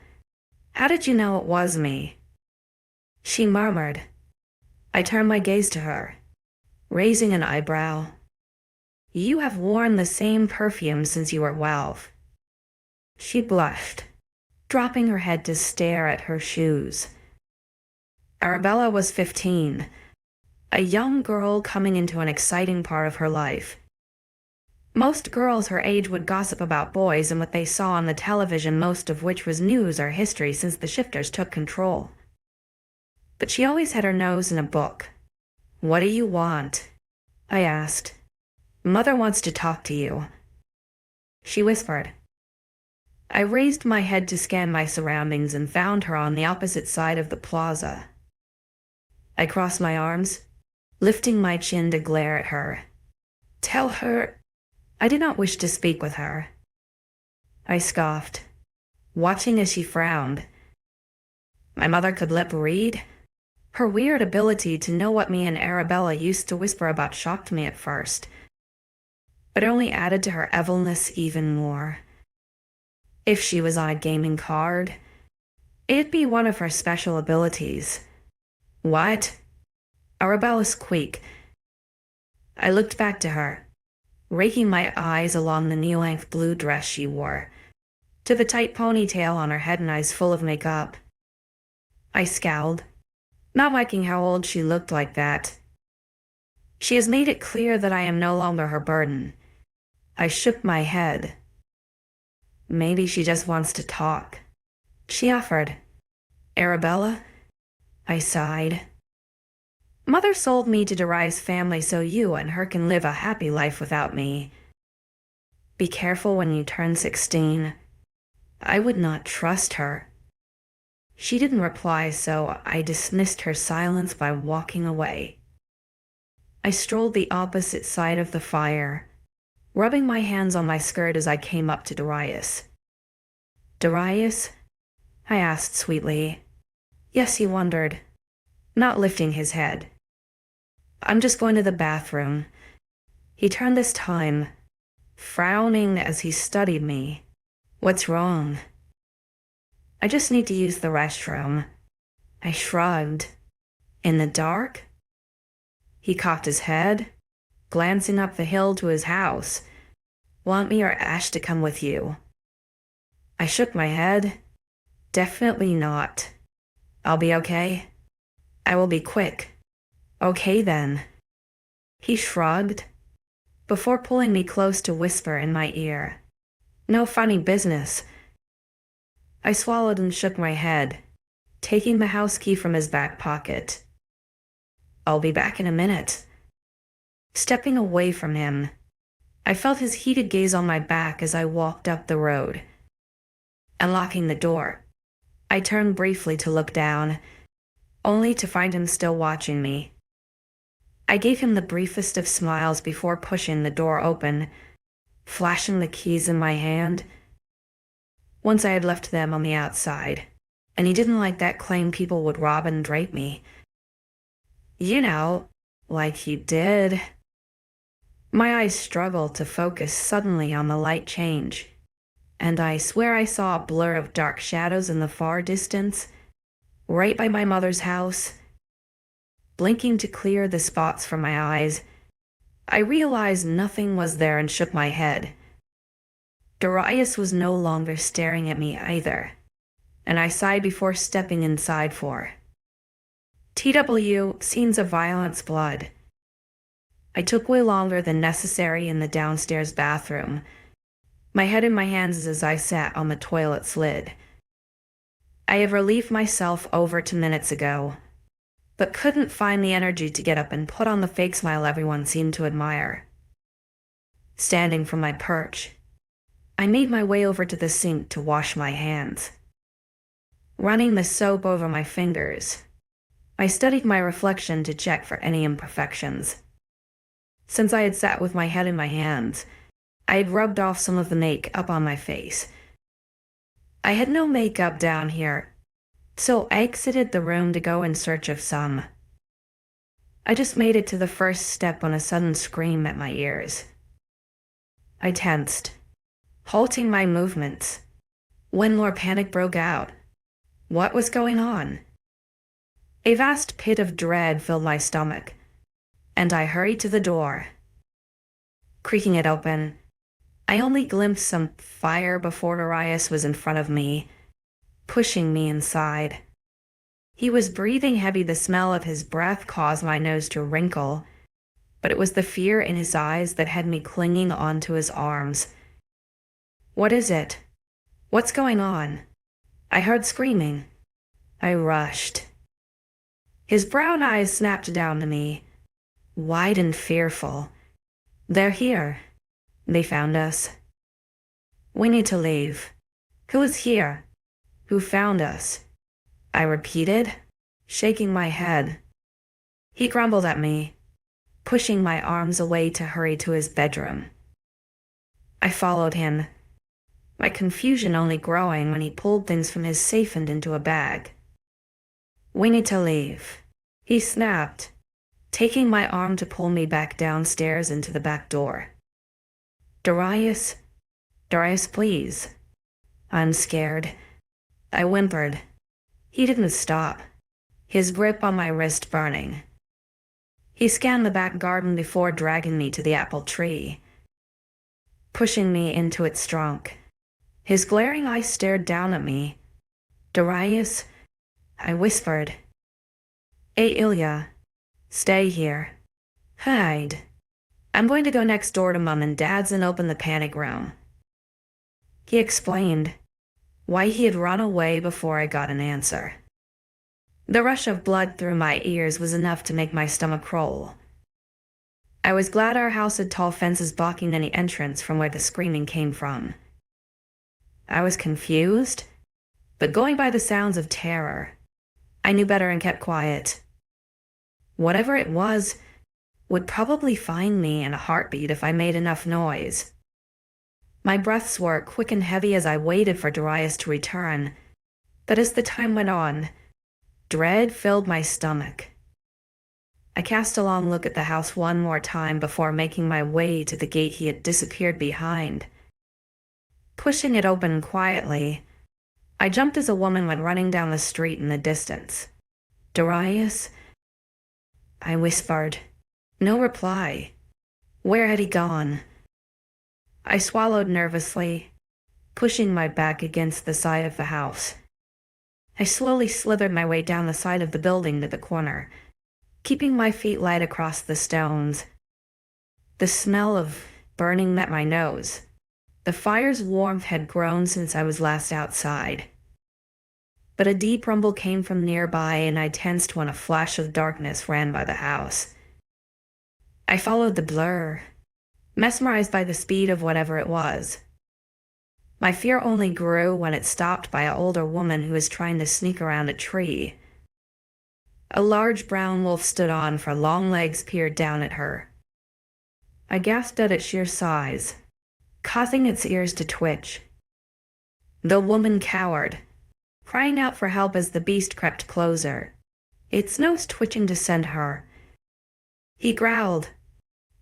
"How did you know it was me?" She murmured. I turned my gaze to her, raising an eyebrow. "You have worn the same perfume since you were 12. She blushed, dropping her head to stare at her shoes. Arabella was 15, a young girl coming into an exciting part of her life. Most girls her age would gossip about boys and what they saw on the television, most of which was news or history since the shifters took control. But she always had her nose in a book. "What do you want?" I asked. "Mother wants to talk to you," she whispered. I raised my head to scan my surroundings and found her on the opposite side of the plaza. I crossed my arms, lifting my chin to glare at her. "Tell her—" I did not wish to speak with her. I scoffed, watching as she frowned. My mother could lip read. Her weird ability to know what me and Arabella used to whisper about shocked me at first, but only added to her evilness even more. If she was on a gaming card, it'd be one of her special abilities. "What?" Arabella squeaked. I looked back to her, raking my eyes along the knee-length blue dress she wore, to the tight ponytail on her head and eyes full of makeup. I scowled, not liking how old she looked like that. "She has made it clear that I am no longer her burden." I shook my head. "Maybe she just wants to talk," she offered. "Arabella?" I sighed. "Mother sold me to Darius' family so you and her can live a happy life without me. Be careful when you turn 16. I would not trust her." She didn't reply, so I dismissed her silence by walking away. I strolled the opposite side of the fire, rubbing my hands on my skirt as I came up to Darius. "Darius?" I asked sweetly. "Yes," he wondered, not lifting his head. "I'm just going to the bathroom." He turned this time, frowning as he studied me. "What's wrong?" "I just need to use the restroom." I shrugged. "In the dark?" He cocked his head, glancing up the hill to his house. "Want me or Ash to come with you?" I shook my head. "Definitely not. I'll be okay. I will be quick." "Okay then." He shrugged, before pulling me close to whisper in my ear, "No funny business." I swallowed and shook my head, taking the house key from his back pocket. "I'll be back in a minute." Stepping away from him, I felt his heated gaze on my back as I walked up the road. Unlocking the door, I turned briefly to look down, only to find him still watching me. I gave him the briefest of smiles before pushing the door open, flashing the keys in my hand. Once I had left them on the outside, and he didn't like that claim people would rob and drape me. You know, like he did. My eyes struggled to focus suddenly on the light change, and I swear I saw a blur of dark shadows in the far distance, right by my mother's house, Blinking to clear the spots from my eyes, I realized nothing was there and shook my head. Darius was no longer staring at me either, and I sighed before stepping inside for TW, scenes of violence, blood. I took way longer than necessary in the downstairs bathroom, my head in my hands as I sat on the toilet's lid. I had relieved myself over 2 minutes ago, but couldn't find the energy to get up and put on the fake smile everyone seemed to admire. Standing from my perch, I made my way over to the sink to wash my hands. Running the soap over my fingers, I studied my reflection to check for any imperfections. Since I had sat with my head in my hands, I had rubbed off some of the makeup on my face. I had no makeup down here, so I exited the room to go in search of some. I just made it to the first step when a sudden scream met my ears. I tensed, halting my movements, when more panic broke out. What was going on? A vast pit of dread filled my stomach, and I hurried to the door. Creaking it open, I only glimpsed some fire before Darius was in front of me, pushing me inside. He was breathing heavy. The smell of his breath caused my nose to wrinkle, but it was the fear in his eyes that had me clinging onto his arms. What is it? What's going on? I heard screaming. I rushed. His brown eyes snapped down to me, wide and fearful. They're here. They found us. We need to leave. Who is here? Who found us? I repeated, shaking my head. He grumbled at me, pushing my arms away to hurry to his bedroom. I followed him, my confusion only growing when he pulled things from his safe and into a bag. We need to leave, he snapped, taking my arm to pull me back downstairs into the back door. Darius, please. I'm scared. I whimpered. He didn't stop, his grip on my wrist burning. He scanned the back garden before dragging me to the apple tree, pushing me into its trunk. His glaring eyes stared down at me. Darius, I whispered. 𝐊𝐢𝐬, stay here. Hide. I'm going to go next door to Mom and Dad's and open the panic room. He explained why he had run away before I got an answer. The rush of blood through my ears was enough to make my stomach roll. I was glad our house had tall fences blocking any entrance from where the screaming came from. I was confused, but going by the sounds of terror, I knew better and kept quiet. Whatever it was would probably find me in a heartbeat if I made enough noise. My breaths were quick and heavy as I waited for Darius to return, but as the time went on, dread filled my stomach. I cast a long look at the house one more time before making my way to the gate he had disappeared behind. Pushing it open quietly, I jumped as a woman went running down the street in the distance. Darius? I whispered. No reply. Where had he gone? I swallowed nervously, pushing my back against the side of the house. I slowly slithered my way down the side of the building to the corner, keeping my feet light across the stones. The smell of burning met my nose. The fire's warmth had grown since I was last outside. But a deep rumble came from nearby, and I tensed when a flash of darkness ran by the house. I followed the blur, mesmerized by the speed of whatever it was. My fear only grew when it stopped by an older woman who was trying to sneak around a tree. A large brown wolf stood on, for long legs peered down at her. I gasped at its sheer size, causing its ears to twitch. The woman cowered, crying out for help as the beast crept closer, its nose twitching to scent her. He growled,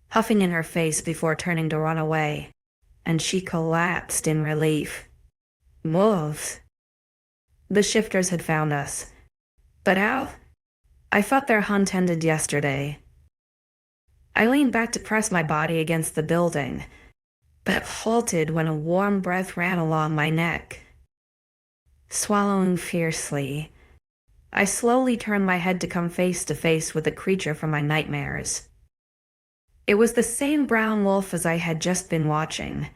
huffing in her face before turning to run away, and she collapsed in relief. Wolves. The shifters had found us. But how? I thought their hunt ended yesterday. I leaned back to press my body against the building, but halted when a warm breath ran along my neck. Swallowing fiercely, I slowly turned my head to come face to face with the creature from my nightmares. It was the same brown wolf as I had just been watching.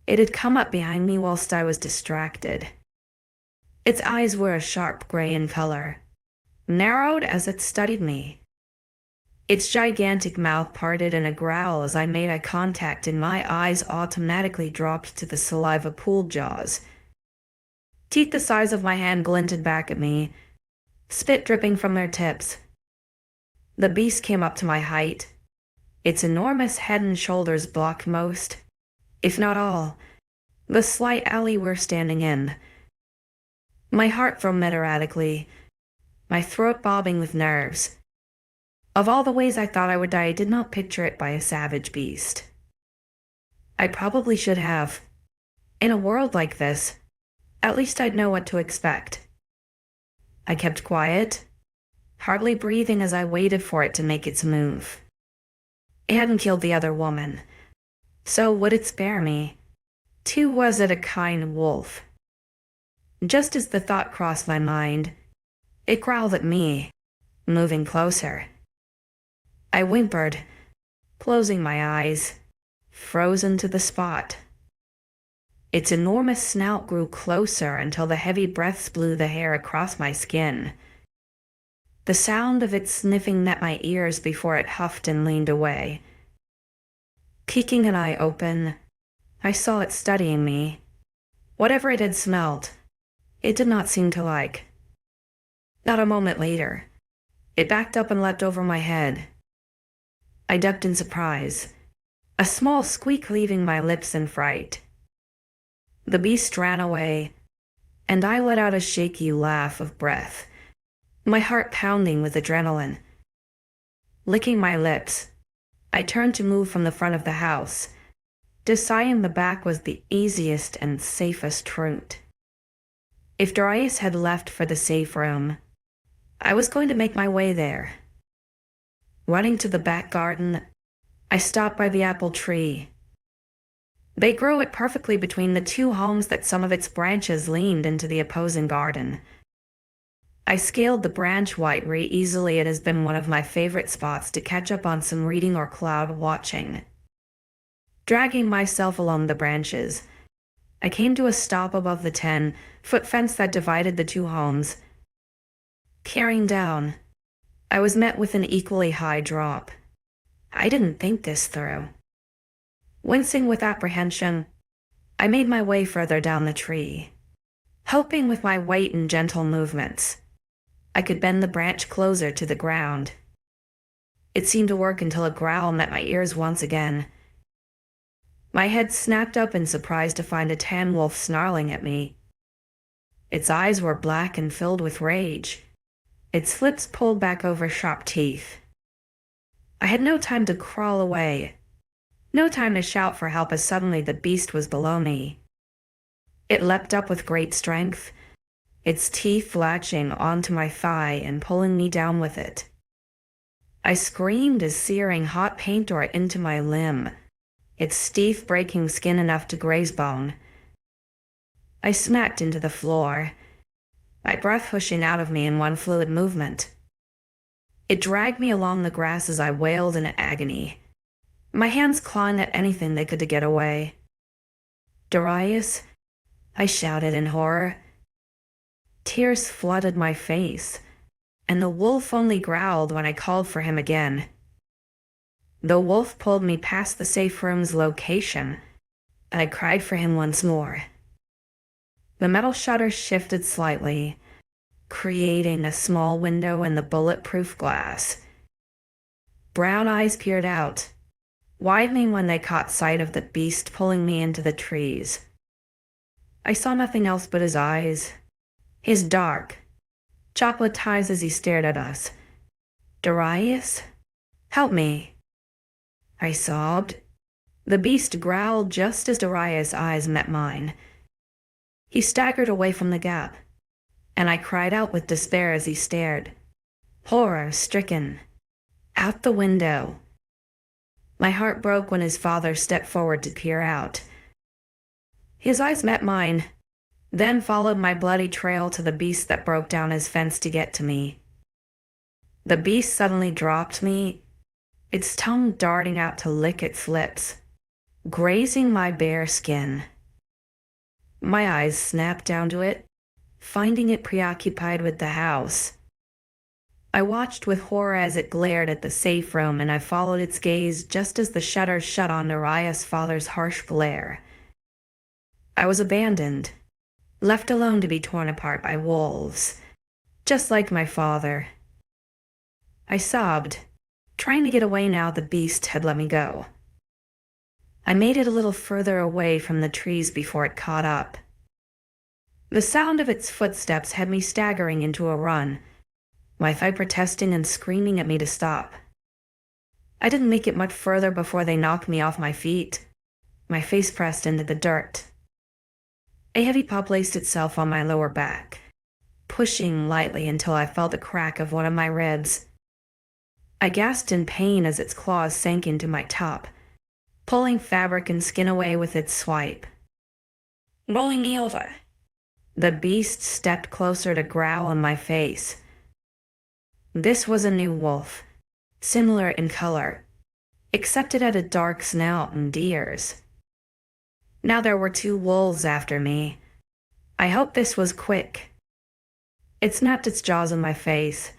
It had come up behind me whilst I was distracted. Its eyes were a sharp gray in color, narrowed as it studied me. Its gigantic mouth parted in a growl as I made eye contact, and my eyes automatically dropped to the saliva-pooled jaws. Teeth the size of my hand glinted back at me, spit dripping from their tips. The beast came up to my height. Its enormous head and shoulders blocked most, if not all, the slight alley we're standing in. My heart thrummed erratically, my throat bobbing with nerves. Of all the ways I thought I would die, I did not picture it by a savage beast. I probably should have. In a world like this, at least I'd know what to expect. I kept quiet, hardly breathing as I waited for it to make its move. It hadn't killed the other woman, so would it spare me? Too was it a kind wolf. Just as the thought crossed my mind, it growled at me, moving closer. I whimpered, closing my eyes, frozen to the spot. Its enormous snout grew closer until the heavy breaths blew the hair across my skin. The sound of its sniffing met my ears before it huffed and leaned away. Keeping an eye open, I saw it studying me. Whatever it had smelled, it did not seem to like. Not a moment later, it backed up and leapt over my head. I ducked in surprise, a small squeak leaving my lips in fright. The beast ran away, and I let out a shaky laugh of breath, my heart pounding with adrenaline. Licking my lips, I turned to move from the front of the house, deciding the back was the easiest and safest route. If Darius had left for the safe room, I was going to make my way there. Running to the back garden, I stopped by the apple tree. They grew it perfectly between the two homes that some of its branches leaned into the opposing garden. I scaled the branch very easily. It has been one of my favorite spots to catch up on some reading or cloud watching. Dragging myself along the branches, I came to a stop above the 10-foot fence that divided the two homes. Peering down, I was met with an equally high drop. I didn't think this through. Wincing with apprehension, I made my way further down the tree, hoping with my weight and gentle movements, I could bend the branch closer to the ground. It seemed to work until a growl met my ears once again. My head snapped up in surprise to find a tan wolf snarling at me. Its eyes were black and filled with rage, its lips pulled back over sharp teeth. I had no time to crawl away, no time to shout for help, as suddenly the beast was below me. It leapt up with great strength, its teeth latching onto my thigh and pulling me down with it. I screamed as searing hot pain tore into my limb, its teeth breaking skin enough to graze bone. I smacked into the floor, my breath pushing out of me in one fluid movement. It dragged me along the grass as I wailed in agony, my hands clawing at anything they could to get away. "Darius," I shouted in horror. Tears flooded my face, and the wolf only growled when I called for him again. The wolf pulled me past the safe room's location, and I cried for him once more. The metal shutters shifted slightly, creating a small window in the bulletproof glass. Brown eyes peered out, widening when they caught sight of the beast pulling me into the trees. I saw nothing else but his eyes, his dark, chocolate eyes as he stared at us. "Darius, help me," I sobbed. The beast growled just as Darius' eyes met mine. He staggered away from the gap, and I cried out with despair as he stared. horror-stricken, out the window. My heart broke when his father stepped forward to peer out. His eyes met mine, then followed my bloody trail to the beast that broke down his fence to get to me. The beast suddenly dropped me, its tongue darting out to lick its lips, grazing my bare skin. My eyes snapped down to it, finding it preoccupied with the house. I watched with horror as it glared at the safe room, and I followed its gaze just as the shutters shut on Darius' father's harsh glare. I was abandoned, left alone to be torn apart by wolves, just like my father. I sobbed, trying to get away now the beast had let me go. I made it a little further away from the trees before it caught up. The sound of its footsteps had me staggering into a run, my fight protesting and screaming at me to stop. I didn't make it much further before they knocked me off my feet, my face pressed into the dirt. A heavy paw placed itself on my lower back, pushing lightly until I felt the crack of one of my ribs. I gasped in pain as its claws sank into my top, pulling fabric and skin away with its swipe. Rolling me over. The beast stepped closer to growl in my face. This was a new wolf, similar in color, except it had a dark snout and ears. Now there were 2 wolves after me. I hoped this was quick. It snapped its jaws in my face,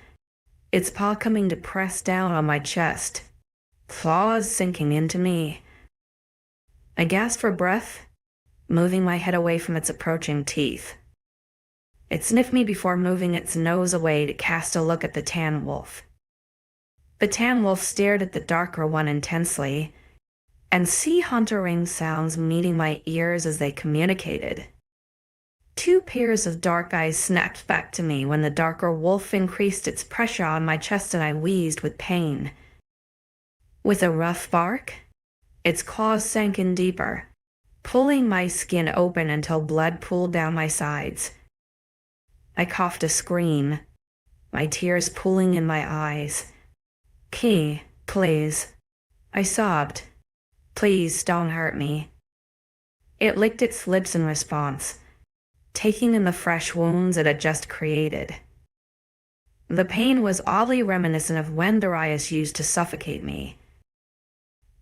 its paw coming to press down on my chest, claws sinking into me. I gasped for breath, moving my head away from its approaching teeth. It sniffed me before moving its nose away to cast a look at the tan wolf. The tan wolf stared at the darker one intensely, and sea huntering sounds meeting my ears as they communicated. 2 pairs of dark eyes snapped back to me when the darker wolf increased its pressure on my chest and I wheezed with pain. With a rough bark, its claws sank in deeper, pulling my skin open until blood pooled down my sides. I coughed a scream, my tears pooling in my eyes. "Key, please," I sobbed. "Please don't hurt me." It licked its lips in response, taking in the fresh wounds it had just created. The pain was oddly reminiscent of when Darius used to suffocate me.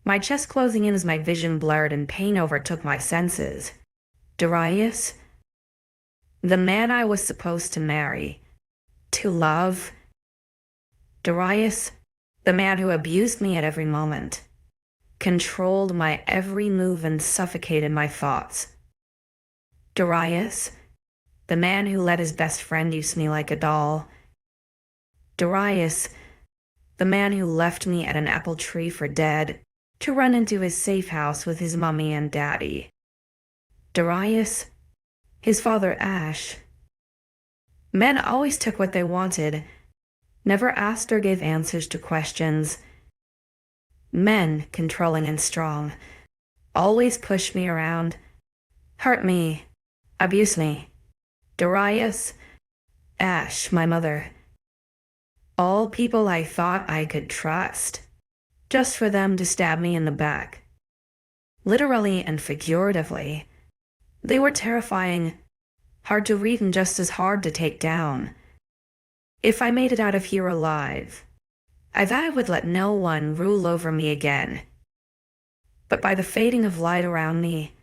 My chest closing in as my vision blurred and pain overtook my senses. Darius? The man I was supposed to marry, to love. Darius, the man who abused me at every moment, controlled my every move and suffocated my thoughts. Darius, the man who let his best friend use me like a doll. Darius, the man who left me at an apple tree for dead, to run into his safe house with his mommy and daddy. Darius, his father Ash. Men always took what they wanted, never asked or gave answers to questions. Men, controlling and strong, always pushed me around, hurt me, abused me. Darius, Ash, my mother. All people I thought I could trust, just for them to stab me in the back. Literally and figuratively. They were terrifying, hard to read and just as hard to take down. If I made it out of here alive, I thought I would let no one rule over me again. But by the fading of light around me,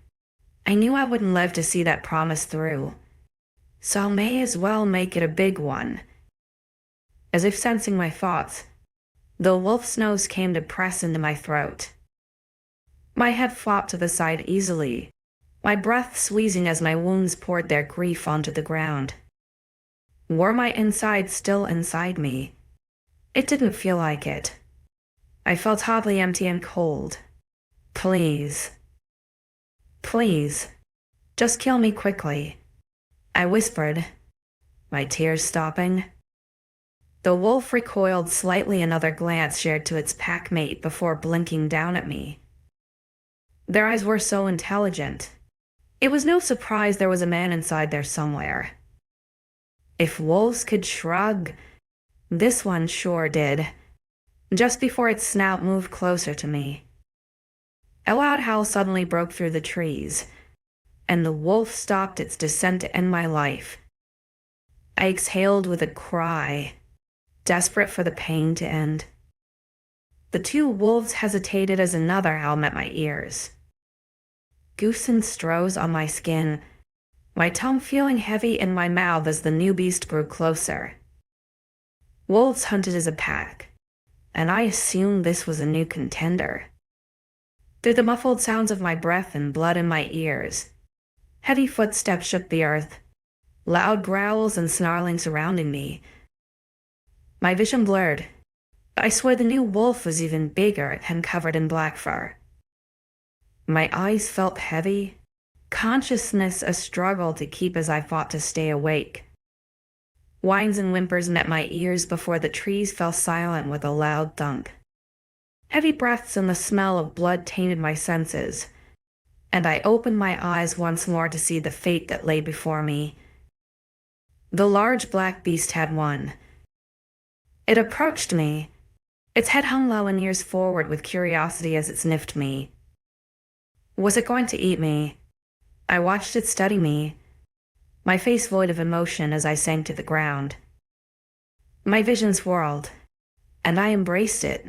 I knew I wouldn't live to see that promise through. So I may as well make it a big one. As if sensing my thoughts, the wolf's nose came to press into my throat. My head flopped to the side easily, my breath wheezing as my wounds poured their grief onto the ground. Were my insides still inside me? It didn't feel like it. I felt oddly empty and cold. Please. Please. Just kill me quickly, I whispered, my tears stopping. The wolf recoiled slightly, another glance shared to its pack mate before blinking down at me. Their eyes were so intelligent. It was no surprise there was a man inside there somewhere. If wolves could shrug, This one sure did, just before its snout moved closer to me. A loud howl suddenly broke through the trees, and the wolf stopped its descent to end my life. I exhaled with a cry, desperate for the pain to end. The two wolves hesitated as another howl met my ears. Goose and strows on my skin, my tongue feeling heavy in my mouth as the new beast grew closer. Wolves hunted as a pack, and I assumed this was a new contender. Through the muffled sounds of my breath and blood in my ears, heavy footsteps shook the earth, loud growls and snarling surrounding me. My vision blurred. I swear the new wolf was even bigger and covered in black fur. My eyes felt heavy, consciousness a struggle to keep as I fought to stay awake. Whines and whimpers met my ears before the trees fell silent with a loud thunk. Heavy breaths and the smell of blood tainted my senses, and I opened my eyes once more to see the fate that lay before me. The large black beast had won. It approached me. Its head hung low and ears forward with curiosity as it sniffed me. Was it going to eat me? I watched it study me, my face void of emotion as I sank to the ground. My vision swirled, and I embraced it,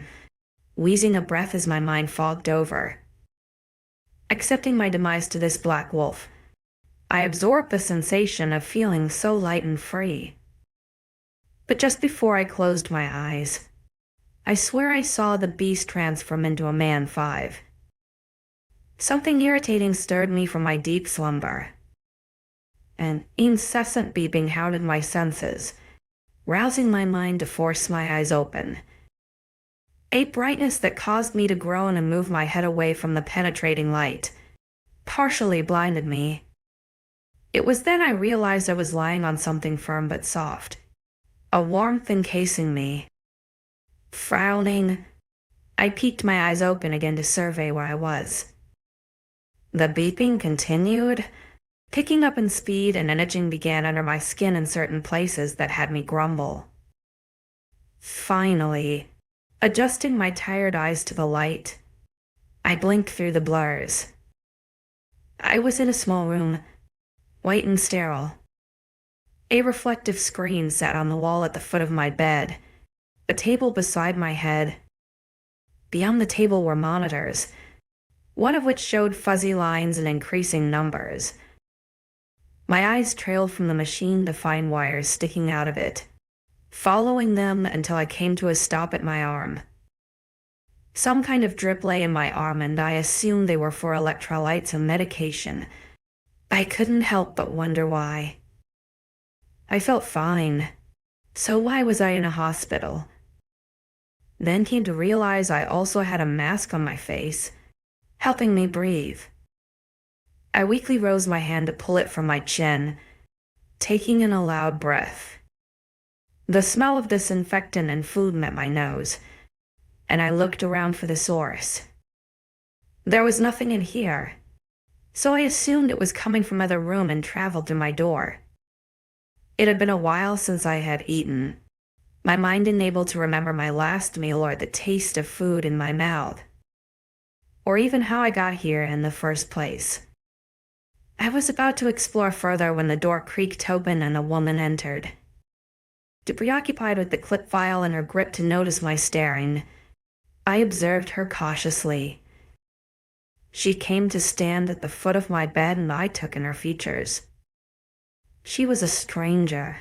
wheezing a breath as my mind fogged over. Accepting my demise to this black wolf, I absorbed the sensation of feeling so light and free. But just before I closed my eyes, I swear I saw the beast transform into a man 5. Something irritating stirred me from my deep slumber. An incessant beeping hounded my senses, rousing my mind to force my eyes open. A brightness that caused me to groan and move my head away from the penetrating light, partially blinded me. It was then I realized I was lying on something firm but soft, a warmth encasing me. Frowning, I peeked my eyes open again to survey where I was. The beeping continued, picking up in speed, and an itching began under my skin in certain places that had me grumble. Finally, adjusting my tired eyes to the light, I blinked through the blurs. I was in a small room, white and sterile. A reflective screen sat on the wall at the foot of my bed, a table beside my head. Beyond the table were monitors, one of which showed fuzzy lines and increasing numbers. My eyes trailed from the machine to find wires sticking out of it, following them until I came to a stop at my arm. Some kind of drip lay in my arm, and I assumed they were for electrolytes and medication. I couldn't help but wonder why. I felt fine, so why was I in a hospital? Then came to realize I also had a mask on my face, helping me breathe. I weakly rose my hand to pull it from my chin, taking in a loud breath. The smell of disinfectant and food met my nose, and I looked around for the source. There was nothing in here, so I assumed it was coming from another room and traveled to my door. It had been a while since I had eaten, my mind unable to remember my last meal or the taste of food in my mouth, or even how I got here in the first place. I was about to explore further when the door creaked open and a woman entered. Too preoccupied with the clip file in her grip to notice my staring, I observed her cautiously. She came to stand at the foot of my bed, and I took in her features. She was a stranger,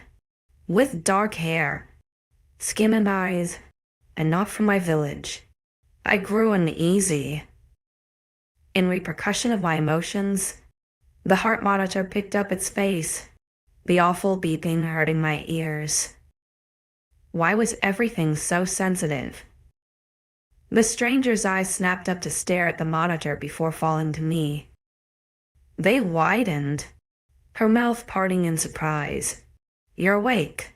with dark hair, skin and eyes, and not from my village. I grew uneasy. In repercussion of my emotions, the heart monitor picked up its pace, the awful beeping hurting my ears. Why was everything so sensitive? The stranger's eyes snapped up to stare at the monitor before falling to me. They widened, her mouth parting in surprise. "You're awake,"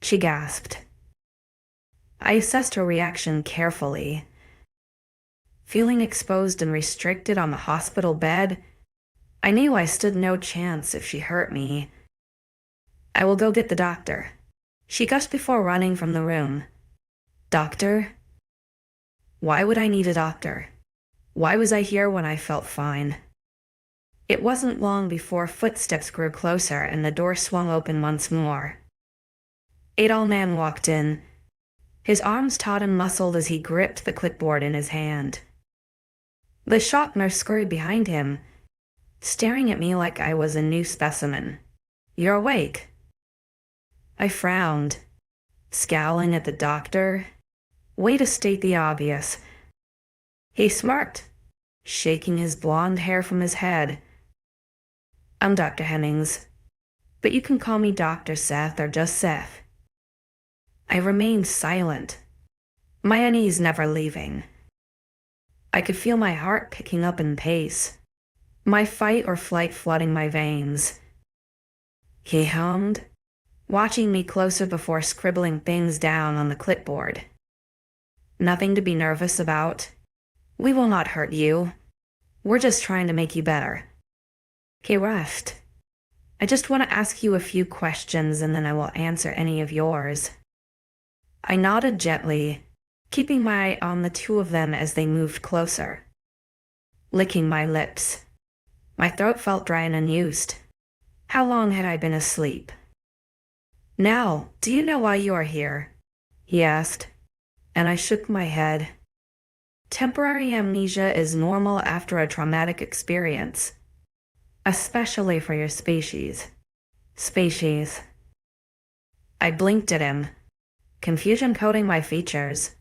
she gasped. I assessed her reaction carefully. Feeling exposed and restricted on the hospital bed, I knew I stood no chance if she hurt me. "I will go get the doctor," She gushed before running from the room. Doctor? Why would I need a doctor? Why was I here when I felt fine? It wasn't long before footsteps grew closer and the door swung open once more. A tall man walked in, his arms taut and muscled as he gripped the clipboard in his hand. The shock nurse scurried behind him, staring at me like I was a new specimen. You're awake. I frowned, scowling at the doctor. Way to state the obvious. He smirked, shaking his blonde hair from his head. I'm Dr. Hennings, but you can call me Dr. Seth or just Seth. I remained silent, my unease never leaving. I could feel my heart picking up in pace, my fight or flight flooding my veins. He hummed, watching me closer before scribbling things down on the clipboard. Nothing to be nervous about. We will not hurt you. We're just trying to make you better. Okay, rest. I just want to ask you a few questions and then I will answer any of yours. I nodded gently, keeping my eye on the two of them as they moved closer. Licking my lips. My throat felt dry and unused. How long had I been asleep? Now, do you know why you are here? He asked, and I shook my head. Temporary amnesia is normal after a traumatic experience, especially for your species. Species. I blinked at him, confusion coating my features.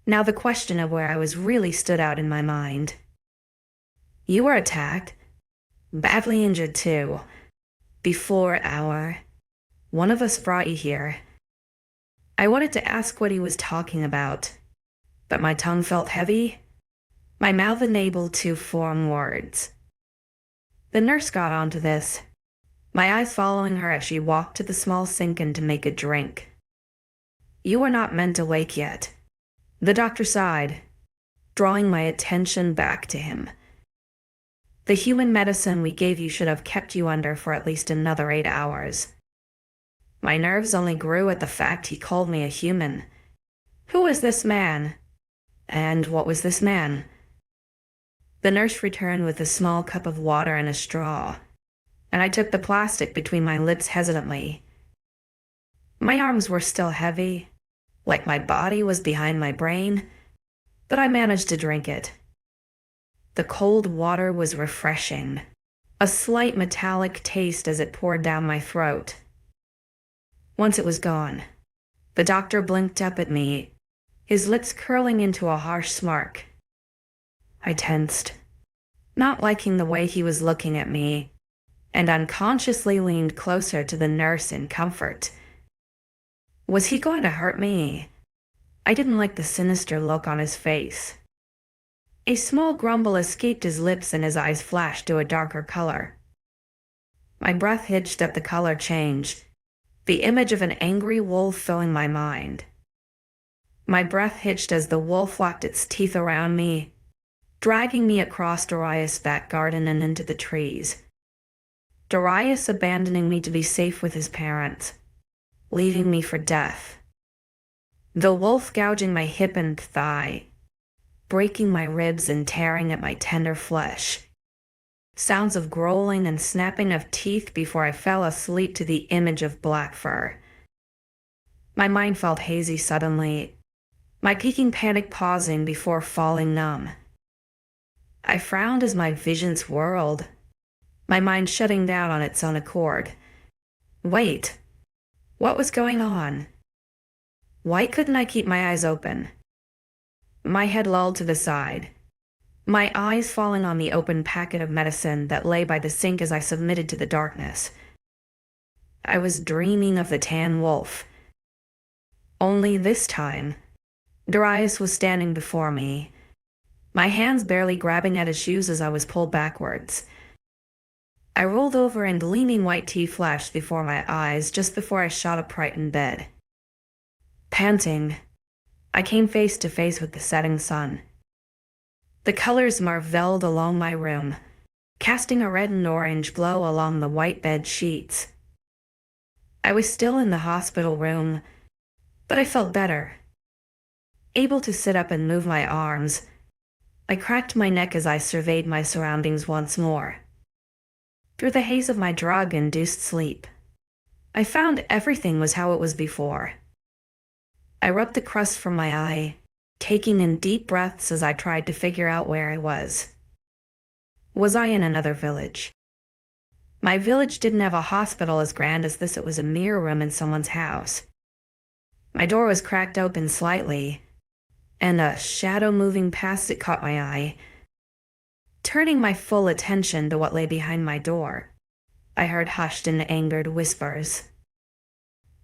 Now the question of where I was really stood out in my mind. You were attacked, badly injured too, before one of us brought you here. I wanted to ask what he was talking about, but my tongue felt heavy, my mouth unable to form words. The nurse got onto this, my eyes following her as she walked to the small sink and to make a drink. You are not meant to wake yet. The doctor sighed, drawing my attention back to him. The human medicine we gave you should have kept you under for at least another 8 hours. My nerves only grew at the fact he called me a human. Who was this man? And what was this man? The nurse returned with a small cup of water and a straw, and I took the plastic between my lips hesitantly. My arms were still heavy, like my body was behind my brain, but I managed to drink it. The cold water was refreshing, a slight metallic taste as it poured down my throat. Once it was gone, the doctor blinked up at me, his lips curling into a harsh smirk. I tensed, not liking the way he was looking at me, and unconsciously leaned closer to the nurse in comfort. Was he going to hurt me? I didn't like the sinister look on his face. A small grumble escaped his lips and his eyes flashed to a darker color. My breath hitched at the color change, the image of an angry wolf filling my mind. My breath hitched as the wolf locked its teeth around me, dragging me across Darius' back garden and into the trees. Darius abandoning me to be safe with his parents, leaving me for death. The wolf gouging my hip and thigh, breaking my ribs and tearing at my tender flesh. Sounds of growling and snapping of teeth before I fell asleep to the image of black fur. My mind felt hazy suddenly, my peaking panic pausing before falling numb. I frowned as my vision swirled, my mind shutting down on its own accord. Wait, what was going on? Why couldn't I keep my eyes open? My head lolled to the side, my eyes falling on the open packet of medicine that lay by the sink as I submitted to the darkness. I was dreaming of the tan wolf. Only this time, Darius was standing before me, my hands barely grabbing at his shoes as I was pulled backwards. I rolled over and gleaming white teeth flashed before my eyes just before I shot upright in bed. Panting, I came face to face with the setting sun. The colors marveled along my room, casting a red and orange glow along the white bed sheets. I was still in the hospital room, but I felt better. Able to sit up and move my arms, I cracked my neck as I surveyed my surroundings once more. Through the haze of my drug-induced sleep, I found everything was how it was before. I rubbed the crust from my eye, taking in deep breaths as I tried to figure out where I was. Was I in another village? My village didn't have a hospital as grand as this. It was a mirror room in someone's house. My door was cracked open slightly, and a shadow moving past it caught my eye. Turning my full attention to what lay behind my door, I heard hushed and angered whispers.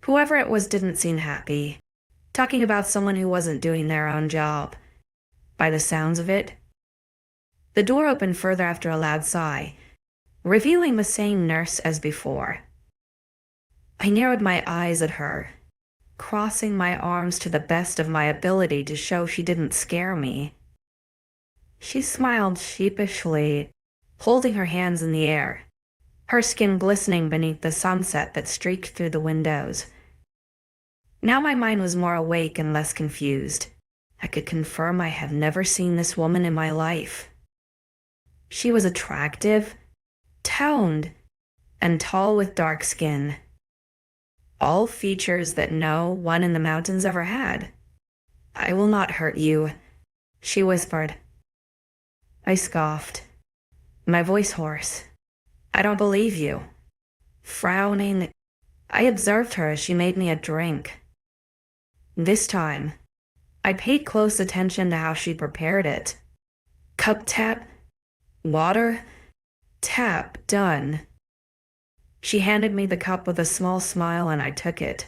Whoever it was didn't seem happy, talking about someone who wasn't doing their own job. By the sounds of it, the door opened further after a loud sigh, revealing the same nurse as before. I narrowed my eyes at her, crossing my arms to the best of my ability to show she didn't scare me. She smiled sheepishly, holding her hands in the air, her skin glistening beneath the sunset that streaked through the windows. Now my mind was more awake and less confused. I could confirm I had never seen this woman in my life. She was attractive, toned, and tall with dark skin. All features that no one in the mountains ever had. "I will not hurt you," she whispered. I scoffed, my voice hoarse. "I don't believe you." Frowning, I observed her as she made me a drink. This time, I paid close attention to how she prepared it. Cup tap, water, tap, done. She handed me the cup with a small smile and I took it,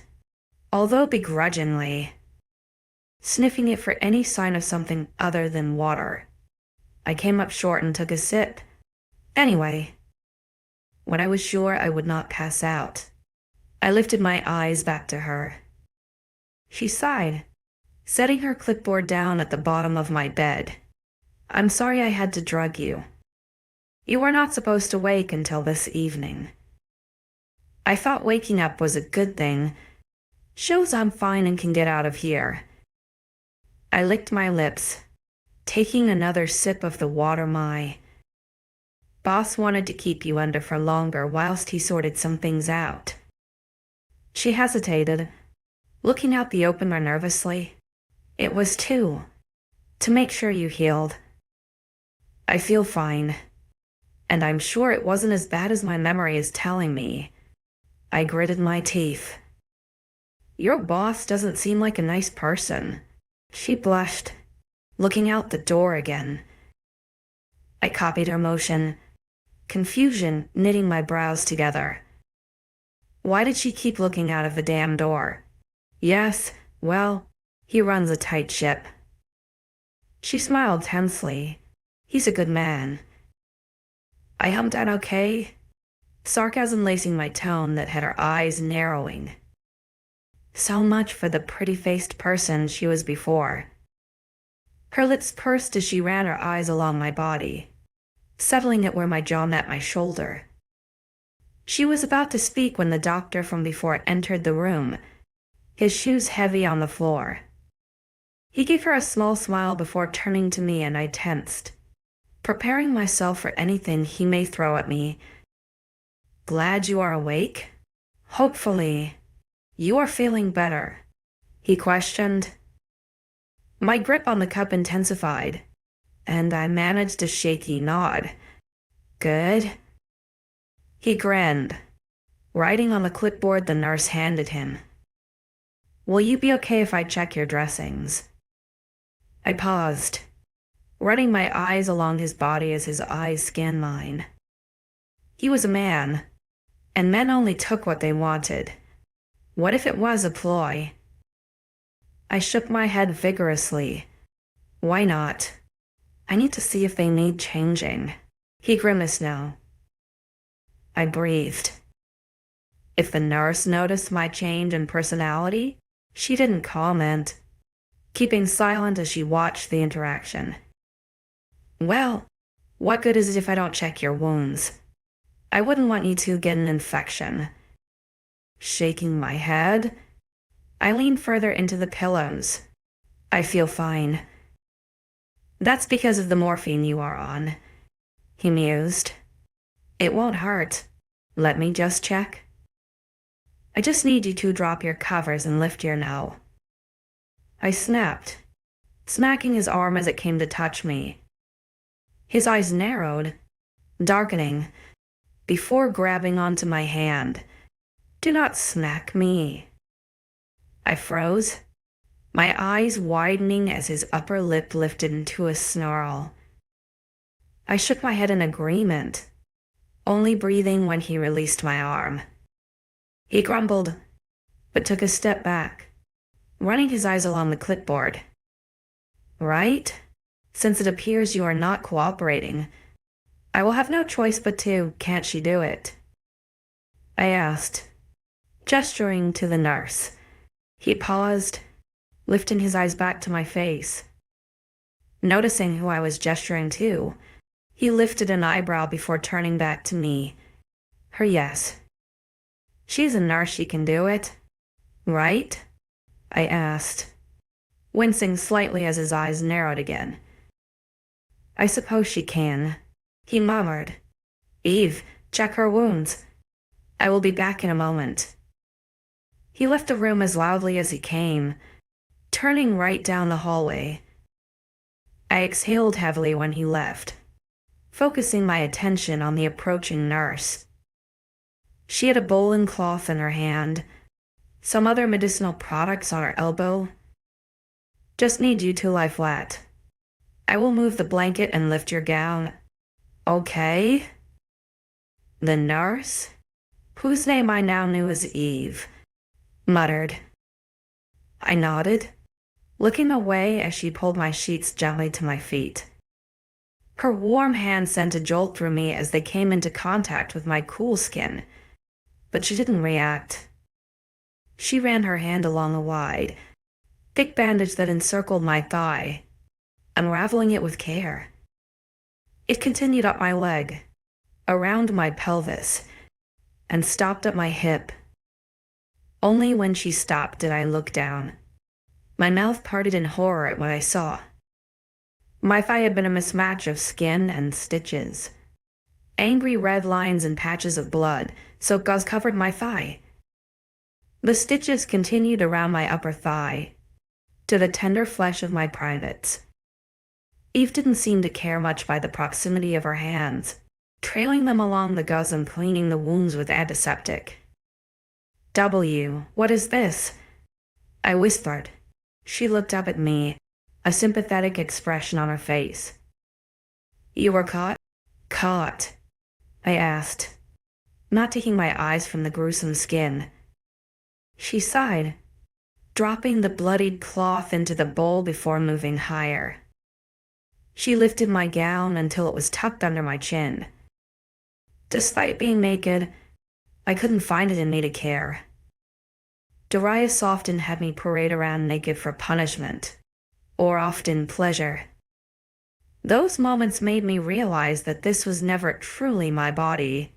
although begrudgingly, sniffing it for any sign of something other than water. I came up short and took a sip. Anyway, when I was sure I would not pass out, I lifted my eyes back to her. She sighed, setting her clipboard down at the bottom of my bed. "I'm sorry I had to drug you. You were not supposed to wake until this evening." I thought waking up was a good thing. Shows I'm fine and can get out of here. I licked my lips, taking another sip of the water. My boss wanted to keep you under for longer whilst he sorted some things out. She hesitated, looking out the opener nervously. "It was to make sure you healed." "I feel fine, and I'm sure it wasn't as bad as my memory is telling me." I gritted my teeth. "Your boss doesn't seem like a nice person." She blushed, looking out the door again. I copied her motion, confusion knitting my brows together. Why did she keep looking out of the damn door? "Yes, well, he runs a tight ship." She smiled tensely. "He's a good man." I hummed out okay, sarcasm lacing my tone that had her eyes narrowing. So much for the pretty-faced person she was before. Her lips pursed as she ran her eyes along my body, settling it where my jaw met my shoulder. She was about to speak when the doctor from before entered the room, his shoes heavy on the floor. He gave her a small smile before turning to me, and I tensed, preparing myself for anything he may throw at me. "Glad you are awake? Hopefully, you are feeling better," he questioned. My grip on the cup intensified, and I managed a shaky nod. "Good." He grinned, writing on the clipboard the nurse handed him. "Will you be okay if I check your dressings?" I paused, running my eyes along his body as his eyes scanned mine. He was a man, and men only took what they wanted. What if it was a ploy? I shook my head vigorously. Why not? I need to see if they need changing. He grimaced now. I breathed. If the nurse noticed my change in personality, she didn't comment, keeping silent as she watched the interaction. "Well, what good is it if I don't check your wounds? I wouldn't want you to get an infection." shaking my head. I leaned further into the pillows. I feel fine. That's because of the morphine you are on, he mused. It won't hurt. Let me just check. I just need you to drop your covers and lift your now. I snapped, smacking his arm as it came to touch me. His eyes narrowed, darkening, before grabbing onto my hand. Do not smack me. I froze, my eyes widening as his upper lip lifted into a snarl. I shook my head in agreement, only breathing when he released my arm. He grumbled, but took a step back, running his eyes along the clipboard. Right? Since it appears you are not cooperating, I will have no choice but to, can't she do it? I asked, gesturing to the nurse. He paused, lifting his eyes back to my face. Noticing who I was gesturing to, he lifted an eyebrow before turning back to me. Her yes. She's a nurse, she can do it. Right? I asked, wincing slightly as his eyes narrowed again. I suppose she can, he murmured. Eve, check her wounds. I will be back in a moment. He left the room as loudly as he came, turning right down the hallway. I exhaled heavily when he left, focusing my attention on the approaching nurse. She had a bowl and cloth in her hand, some other medicinal products on her elbow. Just need you to lie flat. I will move the blanket and lift your gown. Okay? The nurse, whose name I now knew as Eve, muttered. I nodded, looking away as she pulled my sheets gently to my feet. Her warm hand sent a jolt through me as they came into contact with my cool skin, but she didn't react. She ran her hand along a wide, thick bandage that encircled my thigh, unraveling it with care. It continued up my leg, around my pelvis, and stopped at my hip. Only when she stopped did I look down. My mouth parted in horror at what I saw. My thigh had been a mismatch of skin and stitches. Angry red lines and patches of blood, so gauze covered my thigh. The stitches continued around my upper thigh, to the tender flesh of my privates. Eve didn't seem to care much by the proximity of her hands, trailing them along the gauze and cleaning the wounds with antiseptic. What is this? I whispered. She looked up at me, a sympathetic expression on her face. You were caught? Caught? I asked, not taking my eyes from the gruesome skin. She sighed, dropping the bloodied cloth into the bowl before moving higher. She lifted my gown until it was tucked under my chin. Despite being naked, I couldn't find it in me to care. Darius often had me parade around naked for punishment, or often pleasure. Those moments made me realize that this was never truly my body,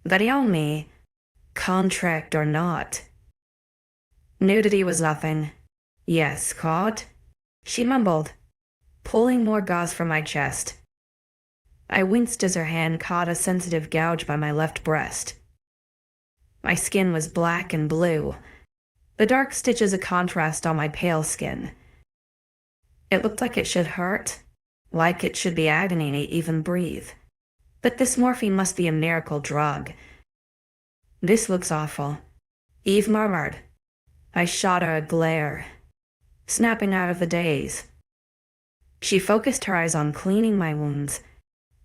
that he owned me, contract or not. Nudity was nothing. Yes, caught? She mumbled, pulling more gauze from my chest. I winced as her hand caught a sensitive gouge by my left breast. My skin was black and blue, the dark stitches a contrast on my pale skin. It looked like it should hurt, like it should be agony to even breathe. But this morphine must be a miracle drug. This looks awful, Eve murmured. I shot her a glare, snapping out of the daze. She focused her eyes on cleaning my wounds,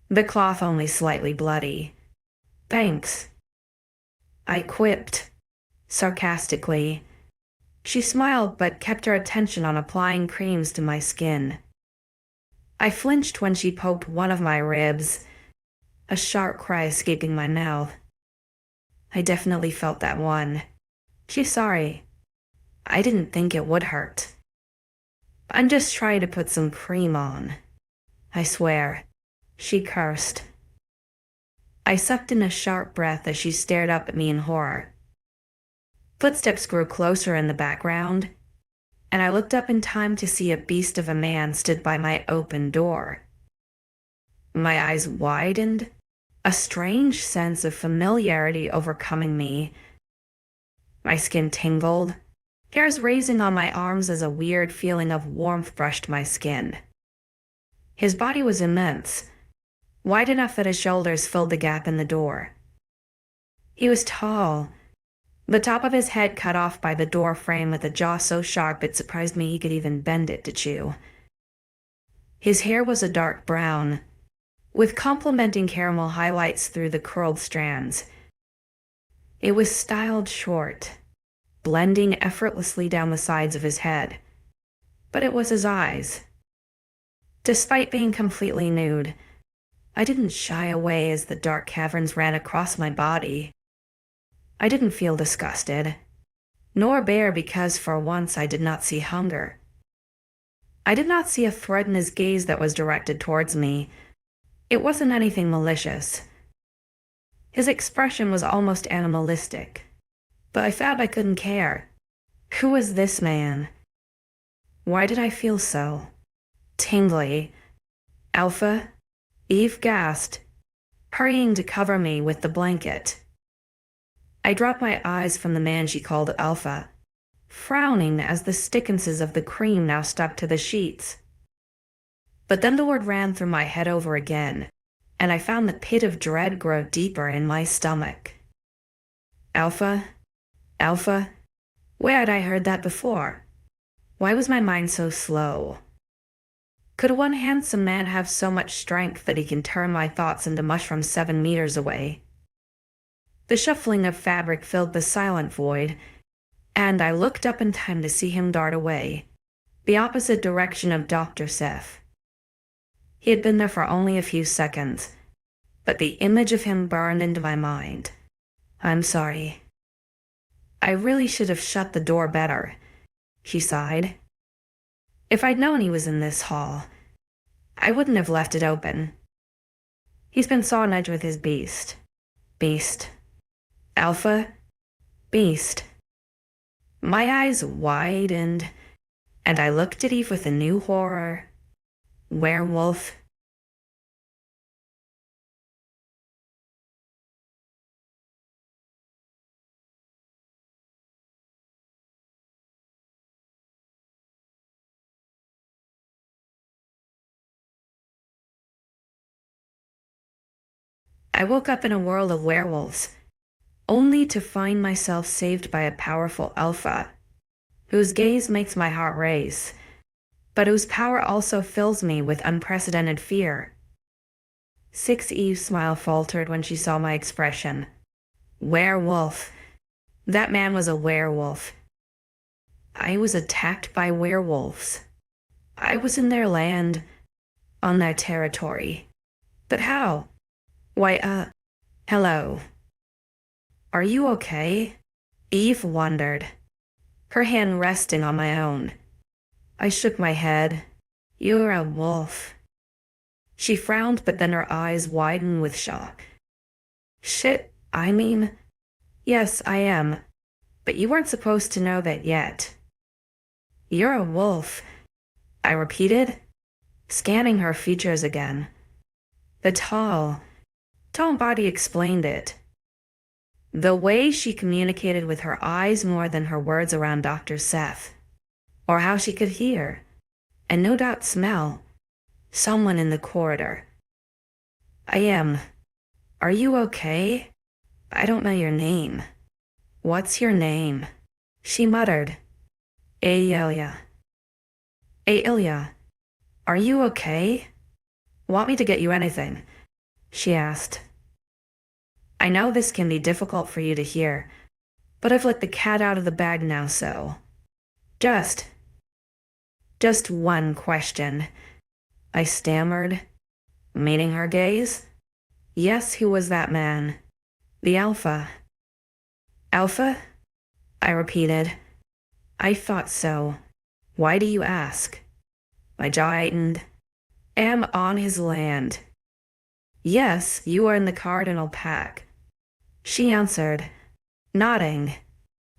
the cloth only slightly bloody. Thanks, I quipped, sarcastically. She smiled but kept her attention on applying creams to my skin. I flinched when she poked one of my ribs, a sharp cry escaping my mouth. I definitely felt that one. She's sorry. I didn't think it would hurt. I'm just trying to put some cream on. I swear, she cursed. I sucked in a sharp breath as she stared up at me in horror. Footsteps grew closer in the background, and I looked up in time to see a beast of a man stood by my open door. My eyes widened, a strange sense of familiarity overcoming me. My skin tingled, hairs raising on my arms as a weird feeling of warmth brushed my skin. His body was immense, wide enough that his shoulders filled the gap in the door. He was tall, the top of his head cut off by the door frame with a jaw so sharp it surprised me he could even bend it to chew. His hair was a dark brown, with complementing caramel highlights through the curled strands. It was styled short, blending effortlessly down the sides of his head. But it was his eyes. Despite being completely nude, I didn't shy away as the dark caverns ran across my body. I didn't feel disgusted, nor bare because for once I did not see hunger. I did not see a threat in his gaze that was directed towards me. It wasn't anything malicious. His expression was almost animalistic, but I found I couldn't care. Who was this man? Why did I feel so tingly? Alpha? Eve gasped, hurrying to cover me with the blanket. I dropped my eyes from the man she called Alpha, frowning as the stickinses of the cream now stuck to the sheets. But then the word ran through my head over again, and I found the pit of dread grow deeper in my stomach. Alpha? Alpha? Where had I heard that before? Why was my mind so slow? Could one handsome man have so much strength that he can turn my thoughts into mush from 7 meters away? The shuffling of fabric filled the silent void, and I looked up in time to see him dart away, the opposite direction of Dr. Seth. He had been there for only a few seconds, but the image of him burned into my mind. I'm sorry. I really should have shut the door better, she sighed. If I'd known he was in this hall, I wouldn't have left it open. He's been saw an edge with his beast. Beast. Alpha. Beast. My eyes widened, and I looked at Eve with a new horror. Werewolf. I woke up in a world of werewolves, only to find myself saved by a powerful alpha, whose gaze makes my heart race, but whose power also fills me with unprecedented fear. 𝐿 smile faltered when she saw my expression. Werewolf. That man was a werewolf. I was attacked by werewolves. I was in their land, on their territory. But how? Why, hello. Are you okay? Eve wondered, her hand resting on my own. I shook my head. You're a wolf. She frowned, but then her eyes widened with shock. Shit, I mean, yes, I am, but you weren't supposed to know that yet. You're a wolf, I repeated, scanning her features again. The tall body explained it. The way she communicated with her eyes more than her words around Dr. Seth, or how she could hear, and no doubt smell, someone in the corridor. I am. Are you okay? I don't know your name. What's your name? She muttered. 𝐿𝐤. 𝐿𝐤. Are you okay? Want me to get you anything? She asked. I know this can be difficult for you to hear, but I've let the cat out of the bag now, so. Just one question, I stammered, meeting her gaze. Yes, who was that man? The Alpha. Alpha? I repeated. I thought so. Why do you ask? My jaw tightened. Am on his land. Yes, you are in the cardinal pack. She answered, nodding.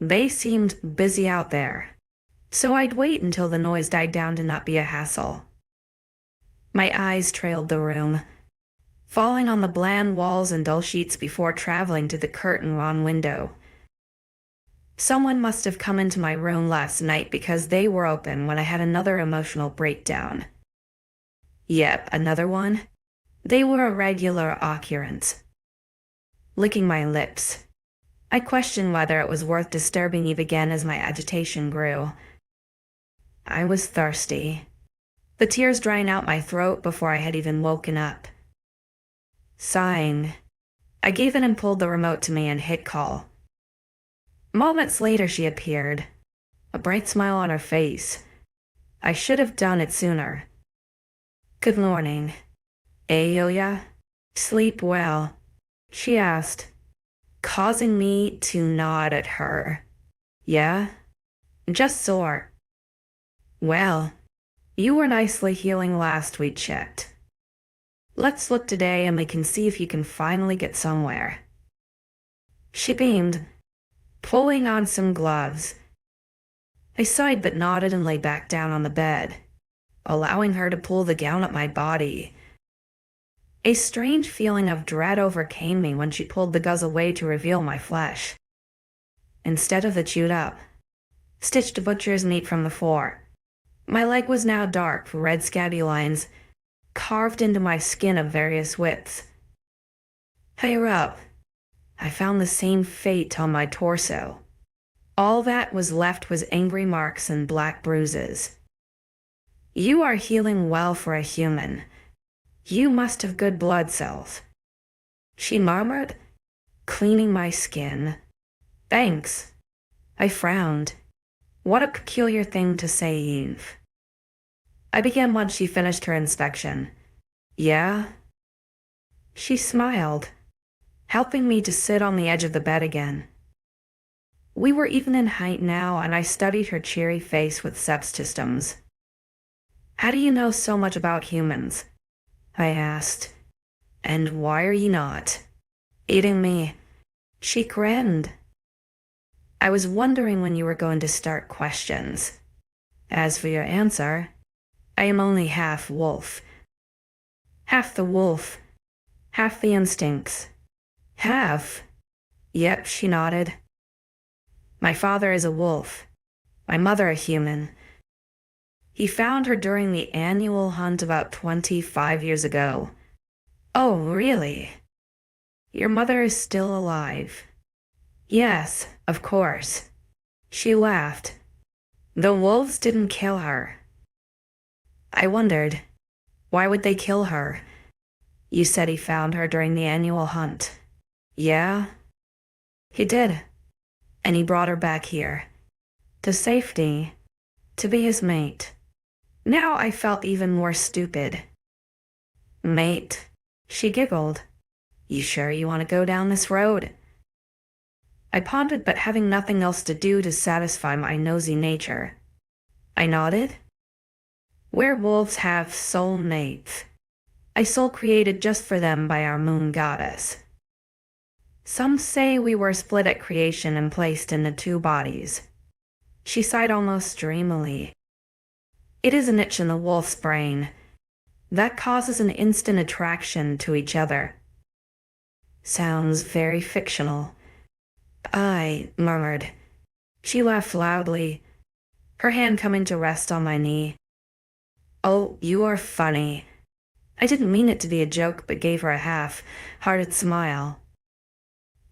They seemed busy out there, so I'd wait until the noise died down to not be a hassle. My eyes trailed the room, falling on the bland walls and dull sheets before traveling to the curtain-drawn window. Someone must have come into my room last night because they were open when I had another emotional breakdown. Yep, another one. They were a regular occurrence. Licking my lips, I questioned whether it was worth disturbing Eve again as my agitation grew. I was thirsty, the tears drying out my throat before I had even woken up. Sighing, I gave in and pulled the remote to me and hit call. Moments later she appeared, a bright smile on her face. I should have done it sooner. Good morning. 𝐊𝐢𝐬? Sleep well? She asked, causing me to nod at her. Yeah? Just sore. Well, you were nicely healing last we checked. Let's look today and we can see if you can finally get somewhere. She beamed, pulling on some gloves. I sighed but nodded and lay back down on the bed, allowing her to pull the gown up my body. A strange feeling of dread overcame me when she pulled the gauze away to reveal my flesh. Instead of the chewed up, stitched butcher's meat from the floor, my leg was now dark, red scabby lines carved into my skin of various widths. Higher up, I found the same fate on my torso. All that was left was angry marks and black bruises. You are healing well for a human. You must have good blood cells, she murmured, cleaning my skin. Thanks. I frowned. What a peculiar thing to say, Eve. I began once she finished her inspection. Yeah? She smiled, helping me to sit on the edge of the bed again. We were even in height now, and I studied her cheery face with 𝐊𝐲𝐶. How do you know so much about humans? I asked. And why are you not eating me? She grinned. I was wondering when you were going to start questions. As for your answer, I am only half wolf. Half the wolf, half the instincts. Half? Yep, she nodded. My father is a wolf, my mother a human. He found her during the annual hunt about 25 years ago. Oh, really? Your mother is still alive? Yes, of course. She laughed. The wolves didn't kill her. I wondered, why would they kill her? You said he found her during the annual hunt. Yeah? He did. And he brought her back here. To safety. To be his mate. Now I felt even more stupid. Mate, she giggled. You sure you want to go down this road? I pondered, but having nothing else to do to satisfy my nosy nature, I nodded. Werewolves have soulmates, a soul created just for them by our moon goddess. Some say we were split at creation and placed into two bodies. She sighed almost dreamily. It is an itch in the wolf's brain that causes an instant attraction to each other. Sounds very fictional. I murmured. She laughed loudly, her hand coming to rest on my knee. Oh, you are funny. I didn't mean it to be a joke, but gave her a half-hearted smile.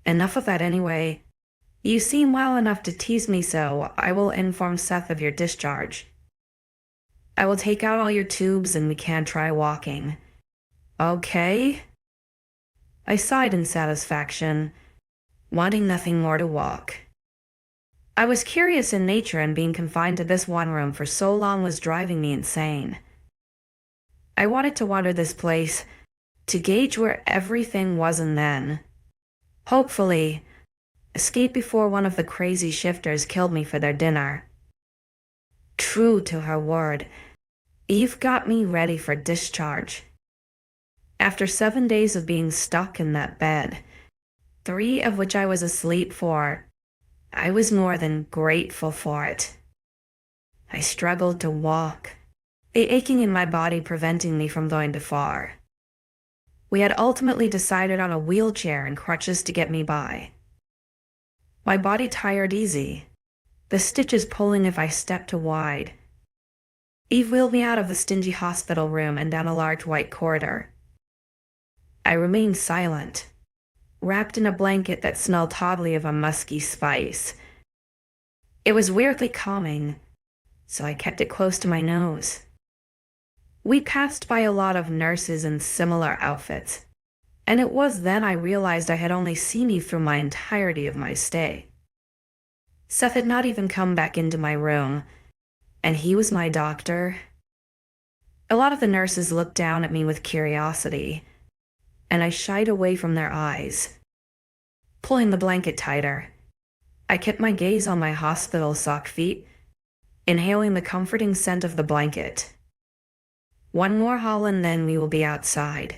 Enough of that anyway. You seem well enough to tease me, so I will inform Seth of your discharge. I will take out all your tubes and we can try walking. Okay? I sighed in satisfaction, wanting nothing more to walk. I was curious in nature, and being confined to this one room for so long was driving me insane. I wanted to wander this place, to gauge where everything was, and then, hopefully, escape before one of the crazy shifters killed me for their dinner. True to her word, Eve got me ready for discharge. After 7 days of being stuck in that bed, 3 of which I was asleep for, I was more than grateful for it. I struggled to walk, the aching in my body preventing me from going too far. We had ultimately decided on a wheelchair and crutches to get me by. My body tired easy, the stitches pulling if I stepped too wide. Eve wheeled me out of the stingy hospital room and down a large white corridor. I remained silent, wrapped in a blanket that smelled oddly of a musky spice. It was weirdly calming, so I kept it close to my nose. We passed by a lot of nurses in similar outfits, and it was then I realized I had only seen Eve through my entirety of my stay. Seth had not even come back into my room, and he was my doctor. A lot of the nurses looked down at me with curiosity, and I shied away from their eyes. Pulling the blanket tighter, I kept my gaze on my hospital sock feet, inhaling the comforting scent of the blanket. One more haul and then we will be outside.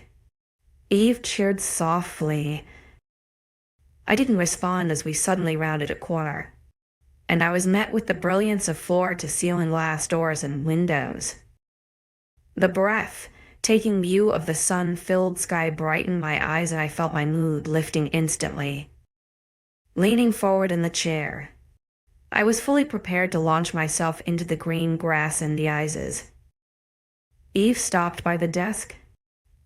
Eve cheered softly. I didn't respond as we suddenly rounded a corner, and I was met with the brilliance of floor-to-ceiling glass doors and windows. The breath-taking view of the sun-filled sky brightened my eyes and I felt my mood lifting instantly. Leaning forward in the chair, I was fully prepared to launch myself into the green grass and the 𝐿𝐲𝐧. Eve stopped by the desk,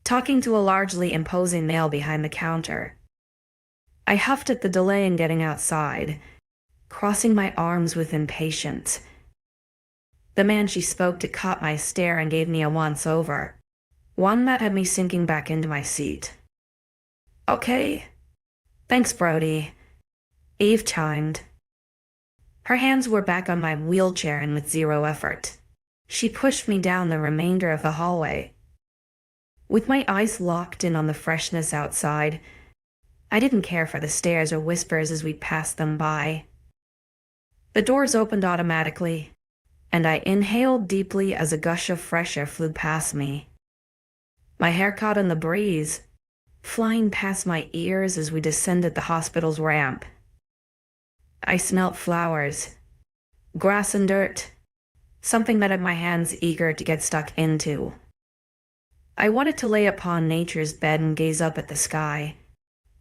talking to a largely imposing male behind the counter. I huffed at the delay in getting outside, crossing my arms with impatience. The man she spoke to caught my stare and gave me a once-over, one that had me sinking back into my seat. "Okay. Thanks, Brody," Eve chimed. Her hands were back on my wheelchair and with zero effort, she pushed me down the remainder of the hallway. With my eyes locked in on the freshness outside, I didn't care for the stares or whispers as we passed them by. The doors opened automatically, and I inhaled deeply as a gush of fresh air flew past me. My hair caught in the breeze, flying past my ears as we descended the hospital's ramp. I smelt flowers, grass and dirt, something that had my hands eager to get stuck into. I wanted to lay upon nature's bed and gaze up at the sky,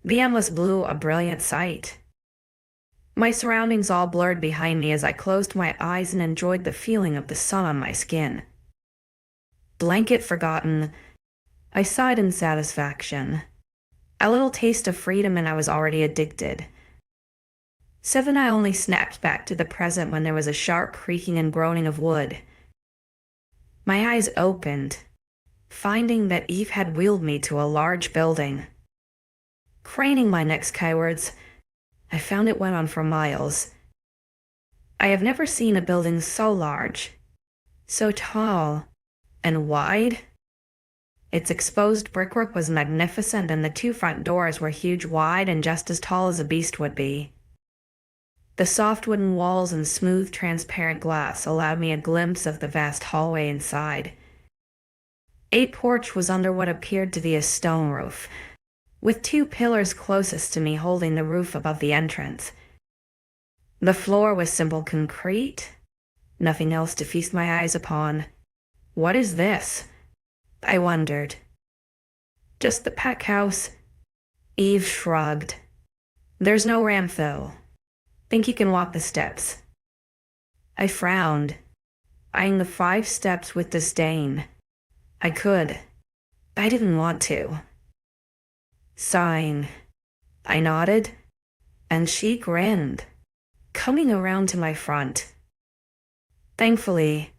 the endless blue a brilliant sight. My surroundings all blurred behind me as I closed my eyes and enjoyed the feeling of the sun on my skin. Blanket forgotten, I sighed in satisfaction. A little taste of freedom and I was already addicted. Seth and I only snapped back to the present when there was a sharp creaking and groaning of wood. My eyes opened, finding that Eve had wheeled me to a large building. Craning my neck skywards, I found it went on for miles. I have never seen a building so large, so tall, and wide. Its exposed brickwork was magnificent and the two front doors were huge, wide, and just as tall as a beast would be. The soft wooden walls and smooth, transparent glass allowed me a glimpse of the vast hallway inside. A porch was under what appeared to be a stone roof, with two pillars closest to me holding the roof above the entrance. The floor was simple concrete, nothing else to feast my eyes upon. "What is this?" I wondered. "Just the pack house," Eve shrugged. "There's no ramp, though. Think you can walk the steps?" I frowned, eyeing the 5 steps with disdain. I could, but I didn't want to. Sighing, I nodded, and she grinned, coming around to my front. Thankfully,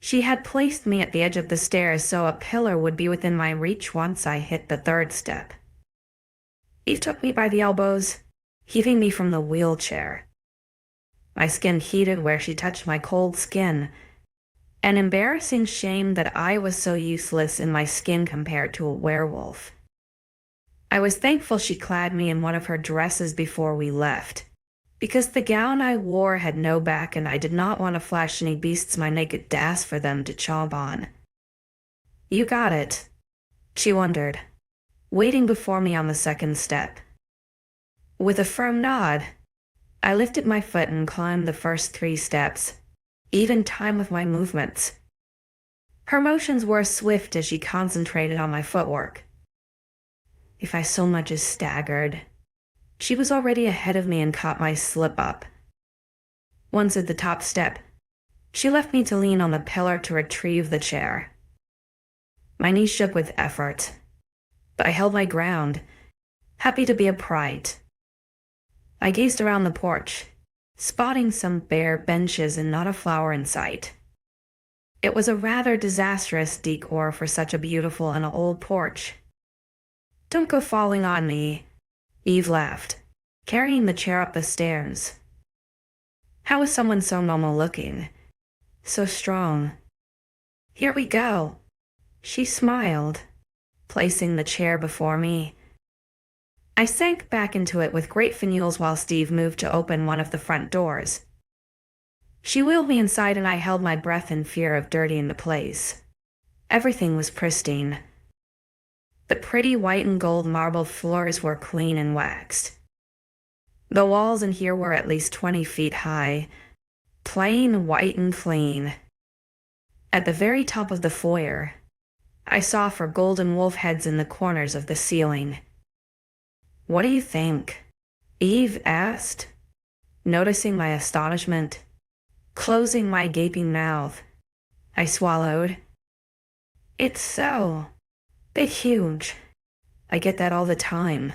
she had placed me at the edge of the stairs so a pillar would be within my reach once I hit the 3rd step. Eve took me by the elbows, heaving me from the wheelchair. My skin heated where she touched my cold skin, an embarrassing shame that I was so useless in my skin compared to a werewolf. I was thankful she clad me in one of her dresses before we left, because the gown I wore had no back and I did not want to flash any beasts my naked ass for them to chomp on. "You got it," she wondered, waiting before me on the 2nd step. With a firm nod, I lifted my foot and climbed the first 3 steps, even time with my movements. Her motions were swift as she concentrated on my footwork. If I so much as staggered, she was already ahead of me and caught my slip-up. Once at the top step, she left me to lean on the pillar to retrieve the chair. My knees shook with effort, but I held my ground, happy to be upright. I gazed around the porch, spotting some bare benches and not a flower in sight. It was a rather disastrous decor for such a beautiful and old porch. "Don't go falling on me," Eve laughed, carrying the chair up the stairs. How is someone so normal looking, so strong? "Here we go." She smiled, placing the chair before me. I sank back into it with great frenulity while Steve moved to open one of the front doors. She wheeled me inside and I held my breath in fear of dirtying the place. Everything was pristine. The pretty white and gold marble floors were clean and waxed. The walls in here were at least 20 feet high, plain white and clean. At the very top of the foyer, I saw 4 golden wolf heads in the corners of the ceiling. "What do you think?" Eve asked, noticing my astonishment. Closing my gaping mouth, I swallowed. "It's so big, huge. I get that all the time."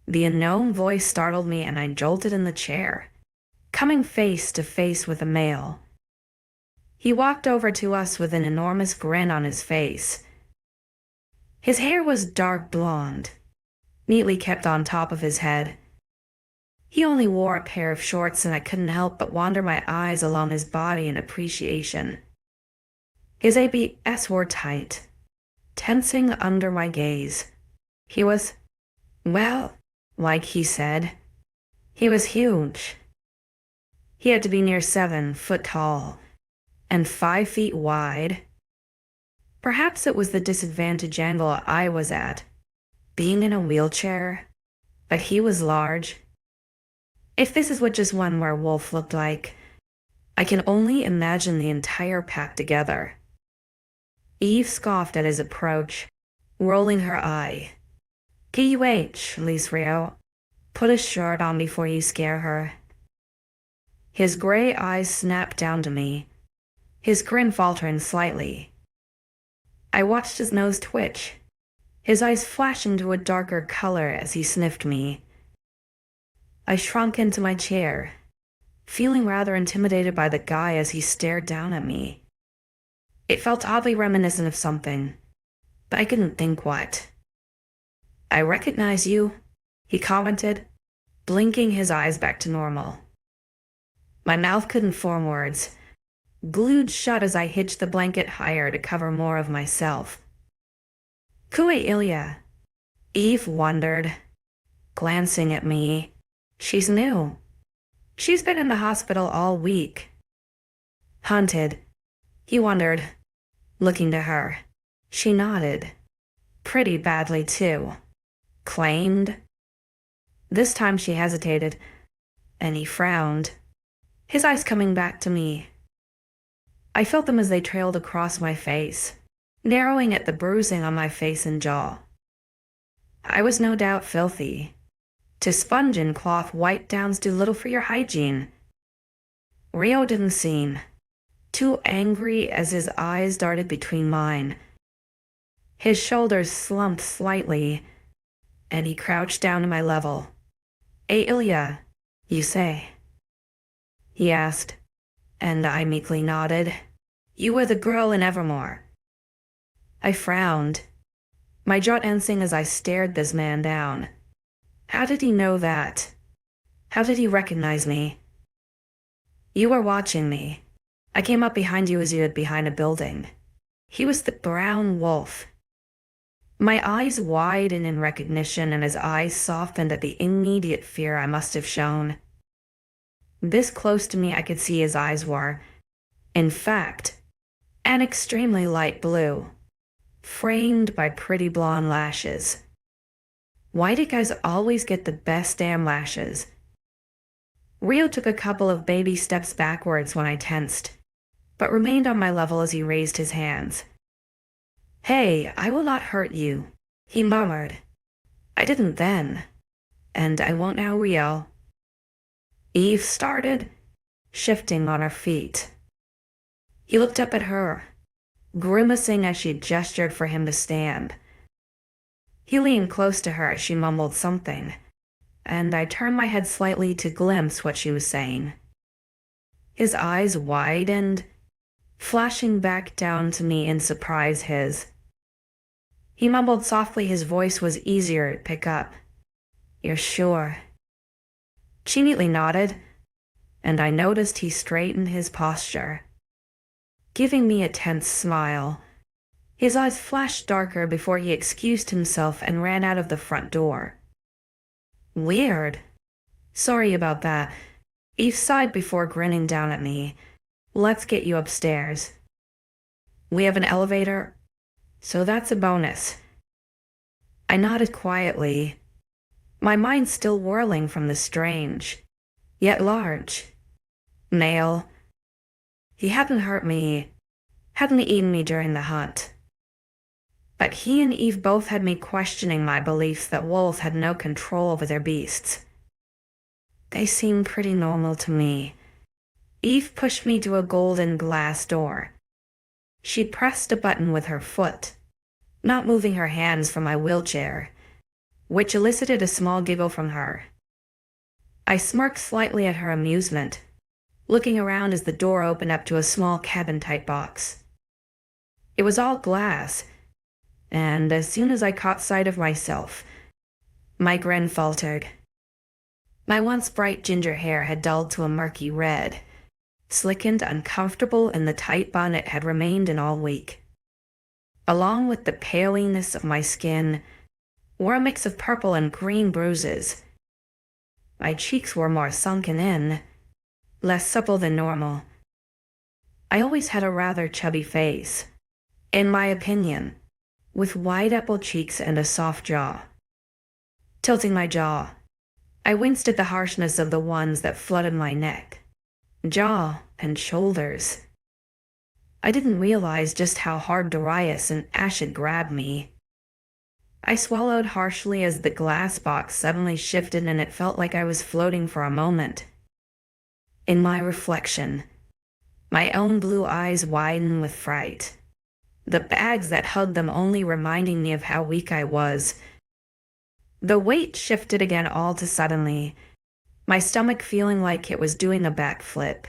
The unknown voice startled me and I jolted in the chair, coming face to face with a male. He walked over to us with an enormous grin on his face. His hair was dark blonde, neatly kept on top of his head. He only wore a pair of shorts and I couldn't help but wander my eyes along his body in appreciation. His abs were tight, tensing under my gaze. He was, well, like he said, he was huge. He had to be near 7 foot tall and 5 feet wide. Perhaps it was the disadvantage angle I was at, being in a wheelchair, but he was large. If this is what just one werewolf looked like, I can only imagine the entire pack together. Eve scoffed at his approach, rolling her eye. "𝐊𝐢𝐬𝐧, put a shirt on before you scare her." His gray eyes snapped down to me, his grin faltering slightly. I watched his nose twitch, his eyes flash into a darker color as he sniffed me. I shrunk into my chair, feeling rather intimidated by the guy as he stared down at me. It felt oddly reminiscent of something, but I couldn't think what. "I recognize you," he commented, blinking his eyes back to normal. My mouth couldn't form words, glued shut as I hitched the blanket higher to cover more of myself. "𝐊𝐢𝐬𝐬," Eve wondered, glancing at me. "She's new. She's been in the hospital all week." "Hunted," he wondered, looking to her. She nodded. "Pretty badly, too." "Claimed?" This time she hesitated, and he frowned, his eyes coming back to me. I felt them as they trailed across my face, narrowing at the bruising on my face and jaw. I was no doubt filthy. To sponge and cloth wipe downs do little for your hygiene. Rio didn't seem too angry as his eyes darted between mine. His shoulders slumped slightly, and he crouched down to my level. "𝐊𝐢𝐬𝐬, you say?" he asked, and I meekly nodded. "You were the girl in Evermore." I frowned, my jaw tensing as I stared this man down. How did he know that? How did he recognize me? "You were watching me. I came up behind you as you hid behind a building." He was the brown wolf. My eyes widened in recognition and his eyes softened at the immediate fear I must have shown. This close to me I could see his eyes were, in fact, an extremely light blue, framed by pretty blonde lashes. Why do guys always get the best damn lashes? Rio took a couple of baby steps backwards when I tensed, but remained on my level as he raised his hands. "Hey, I will not hurt you," he murmured. "I didn't then, and I won't now, Rio." Eve started, shifting on her feet. He looked up at her, grimacing as she gestured for him to stand. He leaned close to her as she mumbled something, and I turned my head slightly to glimpse what she was saying. His eyes widened, flashing back down to me in surprise. He mumbled softly. His voice was easier to pick up. "You're sure?" She neatly nodded, and I noticed he straightened his posture, giving me a tense smile. His eyes flashed darker before he excused himself and ran out of the front door. "Weird. Sorry about that." Eve sighed before grinning down at me. "Let's get you upstairs. We have an elevator, so that's a bonus." I nodded quietly, my mind still whirling from the strange, yet large, male. He hadn't hurt me, hadn't eaten me during the hunt. But he and Eve both had me questioning my beliefs that wolves had no control over their beasts. They seemed pretty normal to me. Eve pushed me to a golden glass door. She pressed a button with her foot, not moving her hands from my wheelchair, which elicited a small giggle from her. I smirked slightly at her amusement, looking around as the door opened up to a small cabin-type box. It was all glass, and as soon as I caught sight of myself, my grin faltered. My once bright ginger hair had dulled to a murky red, slickened, uncomfortable, and the tight bun it had remained in all week. Along with the paleness of my skin were a mix of purple and green bruises. My cheeks were more sunken in, less supple than normal. I always had a rather chubby face, in my opinion, with wide apple cheeks and a soft jaw. Tilting my jaw, I winced at the harshness of the ones that flooded my neck, jaw, and shoulders. I didn't realize just how hard Darius and Ash had grabbed me. I swallowed harshly as the glass box suddenly shifted, and it felt like I was floating for a moment. In my reflection, my own blue eyes widened with fright, the bags that hugged them only reminding me of how weak I was. The weight shifted again all too suddenly, my stomach feeling like it was doing a backflip.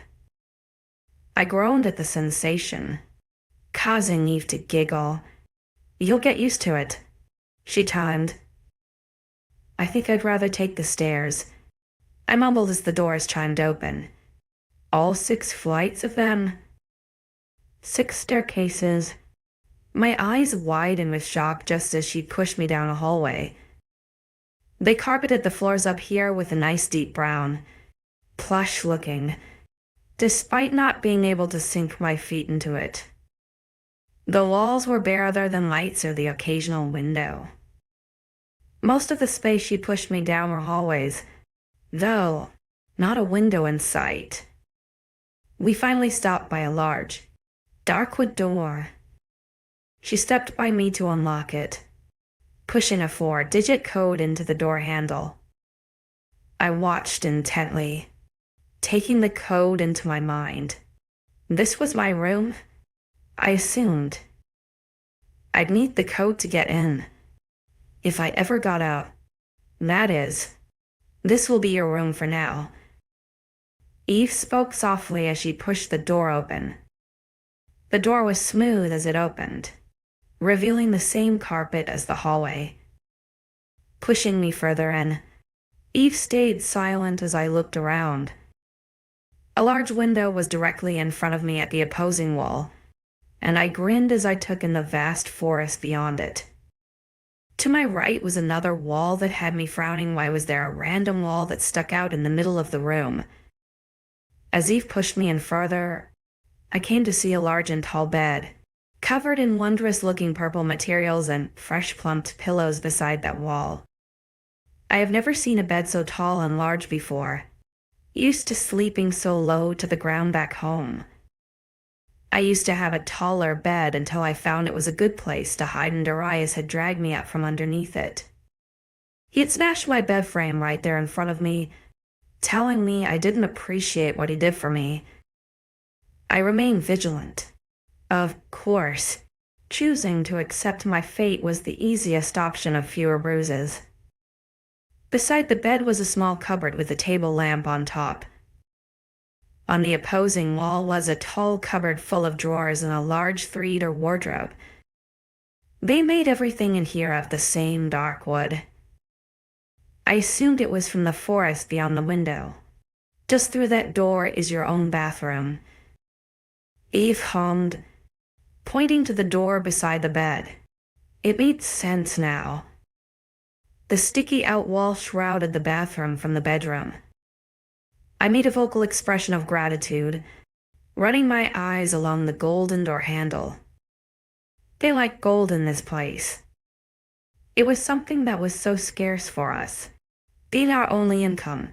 I groaned at the sensation, causing Eve to giggle. "You'll get used to it," she timed. "I think I'd rather take the stairs," I mumbled as the doors chimed open. "All 6 flights of them?" 6 staircases. My eyes widened with shock just as she pushed me down a hallway. They carpeted the floors up here with a nice deep brown, plush looking, despite not being able to sink my feet into it. The walls were bare other than lights or the occasional window. Most of the space she pushed me down were hallways, though not a window in sight. We finally stopped by a large, dark wood door. She stepped by me to unlock it, pushing a 4-digit code into the door handle. I watched intently, taking the code into my mind. This was my room, I assumed. I'd need the code to get in. If I ever got out, that is. This will be your room for now. Eve spoke softly as she pushed the door open. The door was smooth as it opened, revealing the same carpet as the hallway. Pushing me further in, Eve stayed silent as I looked around. A large window was directly in front of me at the opposing wall, and I grinned as I took in the vast forest beyond it. To my right was another wall that had me frowning. Why was there a random wall that stuck out in the middle of the room? As Eve pushed me in further, I came to see a large and tall bed, covered in wondrous-looking purple materials and fresh plumped pillows beside that wall. I have never seen a bed so tall and large before, Used to sleeping so low to the ground back home. I used to have a taller bed until I found it was a good place to hide and Darius had dragged me up from underneath it. He had smashed my bed frame right there in front of me, telling me I didn't appreciate what he did for me. I remained vigilant. Of course, choosing to accept my fate was the easiest option of fewer bruises. Beside the bed was a small cupboard with a table lamp on top. On the opposing wall was a tall cupboard full of drawers and a large 3-liter wardrobe. They made everything in here of the same dark wood. I assumed it was from the forest beyond the window. Just through that door is your own bathroom. Eve hummed, pointing to the door beside the bed. It made sense now. The sticky-out wall shrouded the bathroom from the bedroom. I made a vocal expression of gratitude, running my eyes along the golden door handle. They like gold in this place. It was something that was so scarce for us, being our only income,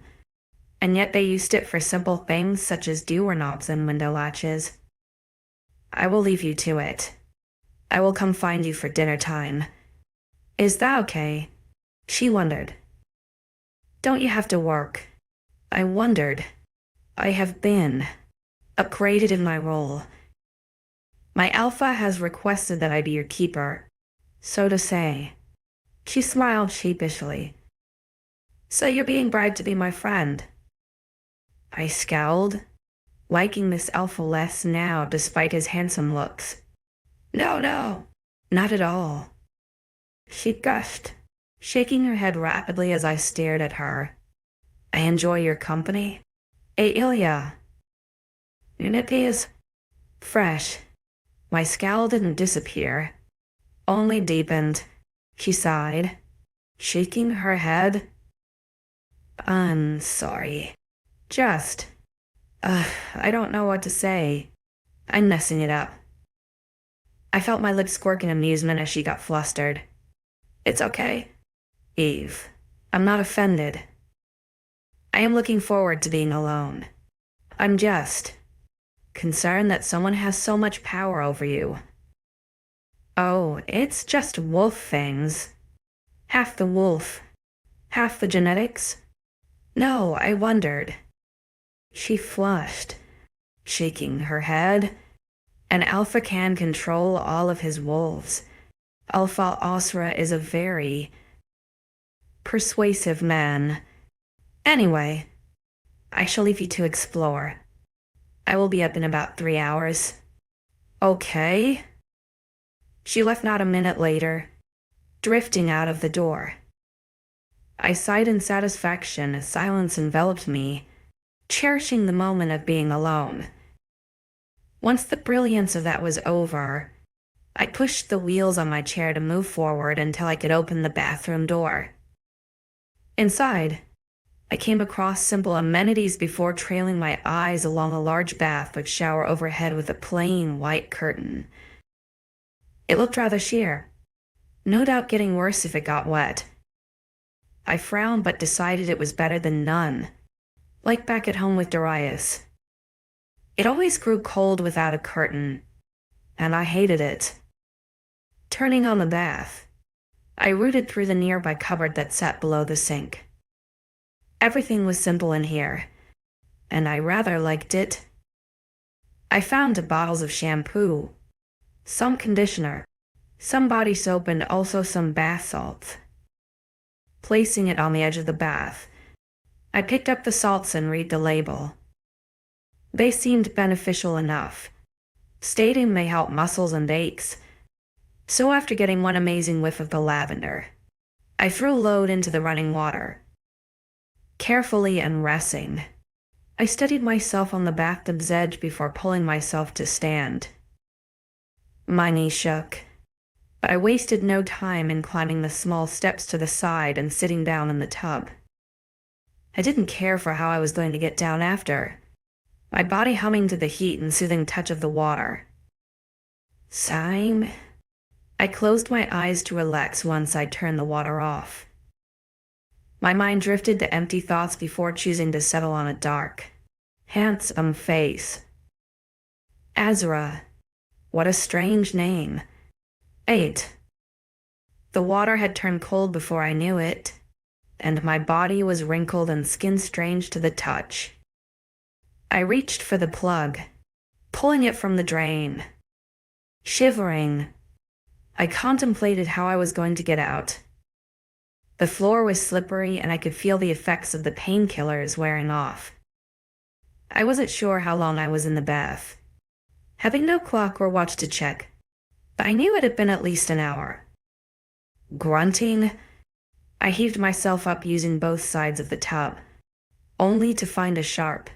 and yet they used it for simple things such as doorknobs and window latches. I will leave you to it. I will come find you for dinner time. Is that okay? She wondered. Don't you have to work? I wondered. I have been upgraded in my role. My alpha has requested that I be your keeper, so to say. She smiled sheepishly. So you're being bribed to be my friend? I scowled, liking this alpha less now despite his handsome looks. No, not at all. She gushed, shaking her head rapidly as I stared at her. I enjoy your company. 𝐊𝐢𝐬𝐬. And it is fresh. My scowl didn't disappear, only deepened. She sighed, shaking her head. I'm sorry. I don't know what to say. I'm messing it up. I felt my lips squirk in amusement as she got flustered. It's okay, Eve. I'm not offended. I am looking forward to being alone. I'm just concerned that someone has so much power over you. Oh, it's just wolf fangs. Half the wolf, half the genetics. No, I wondered. She flushed, shaking her head. An alpha can control all of his wolves. 𝐊𝐢𝐳 is a very persuasive man. Anyway, I shall leave you to explore. I will be up in about 3 hours. Okay. She left not a minute later, drifting out of the door. I sighed in satisfaction as silence enveloped me, cherishing the moment of being alone. Once the brilliance of that was over, I pushed the wheels on my chair to move forward until I could open the bathroom door. Inside, I came across simple amenities before trailing my eyes along a large bath with shower overhead with a plain white curtain. It looked rather sheer, no doubt getting worse if it got wet. I frowned but decided it was better than none, like back at home with Darius. It always grew cold without a curtain, and I hated it. Turning on the bath, I rooted through the nearby cupboard that sat below the sink. Everything was simple in here, and I rather liked it. I found bottles of shampoo, some conditioner, some body soap, and also some bath salts. Placing it on the edge of the bath, I picked up the salts and read the label. They seemed beneficial enough, stating they help muscles and aches. So after getting one amazing whiff of the lavender, I threw a load into the running water. Carefully and resting, I steadied myself on the bathtub's edge before pulling myself to stand. My knee shook, but I wasted no time in climbing the small steps to the side and sitting down in the tub. I didn't care for how I was going to get down after, my body humming to the heat and soothing touch of the water. Sighing, I closed my eyes to relax once I turned the water off. My mind drifted to empty thoughts before choosing to settle on a dark, handsome face. 𝐻𝐸. What a strange name. 8. The water had turned cold before I knew it, and my body was wrinkled and skin strange to the touch. I reached for the plug, pulling it from the drain. Shivering, I contemplated how I was going to get out. The floor was slippery and I could feel the effects of the painkillers wearing off. I wasn't sure how long I was in the bath, having no clock or watch to check, but I knew it had been at least an hour. Grunting, I heaved myself up using both sides of the tub, only to find a sharp,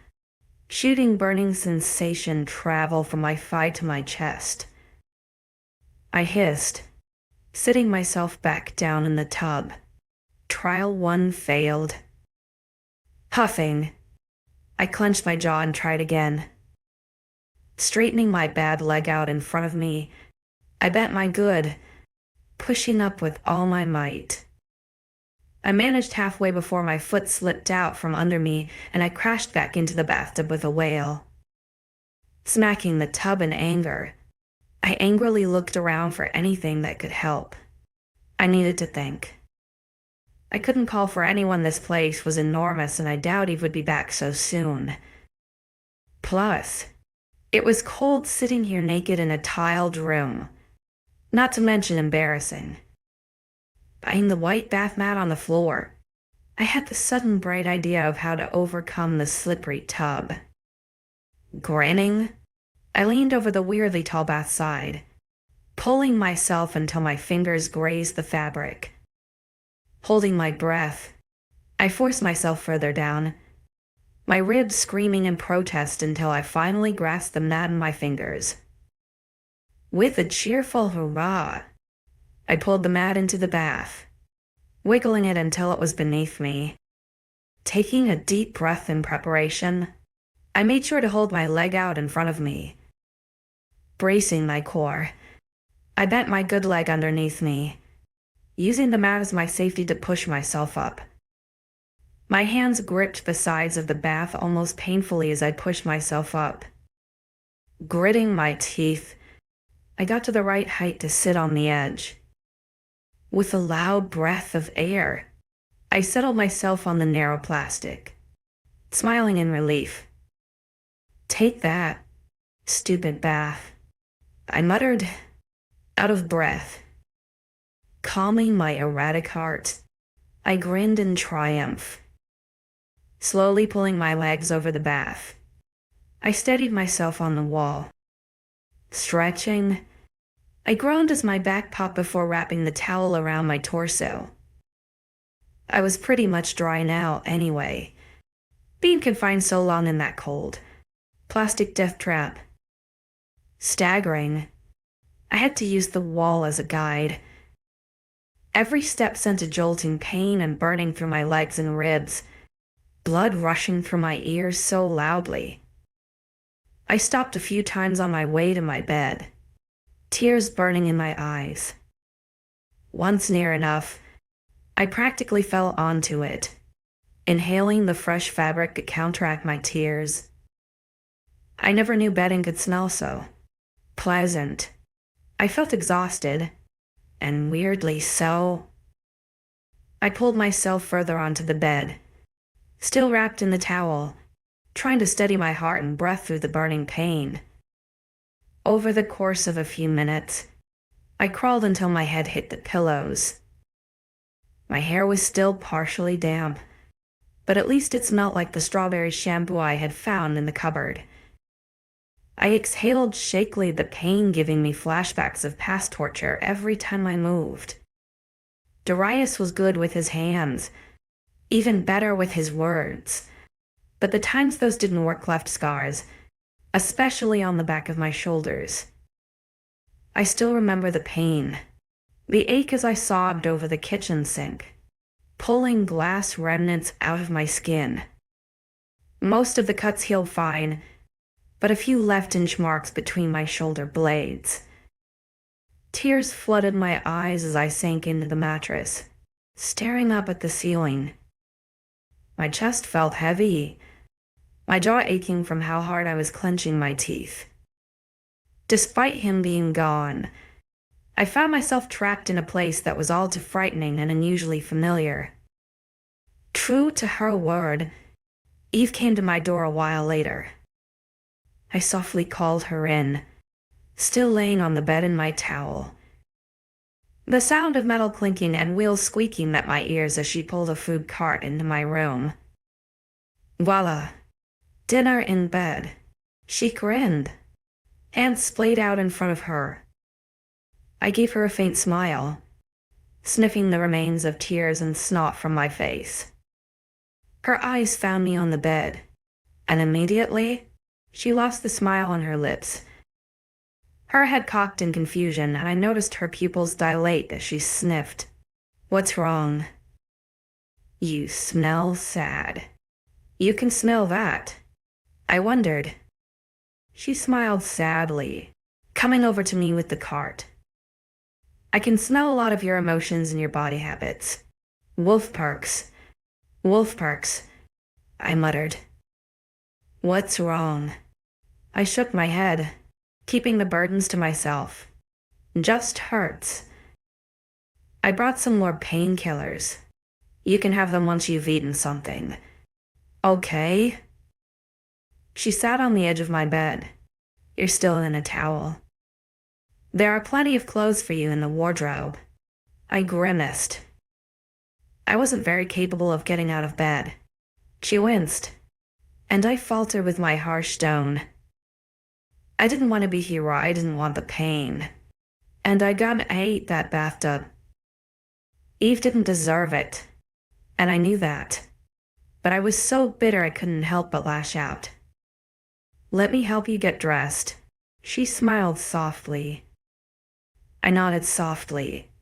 shooting burning sensation travel from my thigh to my chest. I hissed, sitting myself back down in the tub. Trial 1 failed. Huffing, I clenched my jaw and tried again. Straightening my bad leg out in front of me, I bent my good, pushing up with all my might. I managed halfway before my foot slipped out from under me and I crashed back into the bathtub with a wail. Smacking the tub in anger, I angrily looked around for anything that could help. I needed to think. I couldn't call for anyone. This place was enormous and I doubt he would be back so soon. Plus, it was cold sitting here naked in a tiled room. Not to mention embarrassing. Buying the white bath mat on the floor, I had the sudden bright idea of how to overcome the slippery tub. Grinning, I leaned over the weirdly tall bath side, pulling myself until my fingers grazed the fabric. Holding my breath, I forced myself further down, my ribs screaming in protest until I finally grasped the mat in my fingers. With a cheerful hurrah, I pulled the mat into the bath, wiggling it until it was beneath me. Taking a deep breath in preparation, I made sure to hold my leg out in front of me. Bracing my core, I bent my good leg underneath me, using the mat as my safety to push myself up. My hands gripped the sides of the bath almost painfully as I pushed myself up. Gritting my teeth, I got to the right height to sit on the edge. With a loud breath of air, I settled myself on the narrow plastic, smiling in relief. "Take that, stupid bath," I muttered, out of breath. Calming my erratic heart, I grinned in triumph. Slowly pulling my legs over the bath, I steadied myself on the wall. Stretching, I groaned as my back popped before wrapping the towel around my torso. I was pretty much dry now anyway, being confined so long in that cold, plastic death trap. Staggering, I had to use the wall as a guide. Every step sent a jolting pain and burning through my legs and ribs, blood rushing through my ears so loudly. I stopped a few times on my way to my bed, tears burning in my eyes. Once near enough, I practically fell onto it, inhaling the fresh fabric to counteract my tears. I never knew bedding could smell so pleasant. I felt exhausted, and weirdly so. I pulled myself further onto the bed, still wrapped in the towel, trying to steady my heart and breath through the burning pain. Over the course of a few minutes, I crawled until my head hit the pillows. My hair was still partially damp, but at least it smelled like the strawberry shampoo I had found in the cupboard. I exhaled shakily, the pain giving me flashbacks of past torture every time I moved. Darius was good with his hands, even better with his words, but the times those didn't work left scars, especially on the back of my shoulders. I still remember the pain, the ache as I sobbed over the kitchen sink, pulling glass remnants out of my skin. Most of the cuts healed fine, but a few left inch marks between my shoulder blades. Tears, flooded my eyes as I sank into the mattress, staring up at the ceiling, My chest felt heavy, my jaw aching from how hard I was clenching my teeth. Despite him being gone, I found myself trapped in a place that was all too frightening and unusually familiar. True to her word, Eve came to my door a while later. I softly called her in, still laying on the bed in my towel. The sound of metal clinking and wheels squeaking met my ears as she pulled a food cart into my room. Voila! Dinner in bed. She grinned, hands splayed out in front of her. I gave her a faint smile, sniffing the remains of tears and snot from my face. Her eyes found me on the bed, and immediately, she lost the smile on her lips. Her head cocked in confusion, and I noticed her pupils dilate as she sniffed. "What's wrong?" "You smell sad." "You can smell that." I wondered. She smiled sadly, coming over to me with the cart. "I can smell a lot of your emotions and your body habits. Wolf perks. Wolf perks," I muttered. "What's wrong?" I shook my head, keeping the burdens to myself. "Just hurts." "I brought some more painkillers. You can have them once you've eaten something." "Okay." She sat on the edge of my bed. "You're still in a towel. There are plenty of clothes for you in the wardrobe." I grimaced. I wasn't very capable of getting out of bed. She winced, and I faltered with my harsh tone. I didn't want to be here. I didn't want the pain. And I hate that bathtub. Eve didn't deserve it, and I knew that. But I was so bitter I couldn't help but lash out. "Let me help you get dressed." She smiled softly. I nodded softly,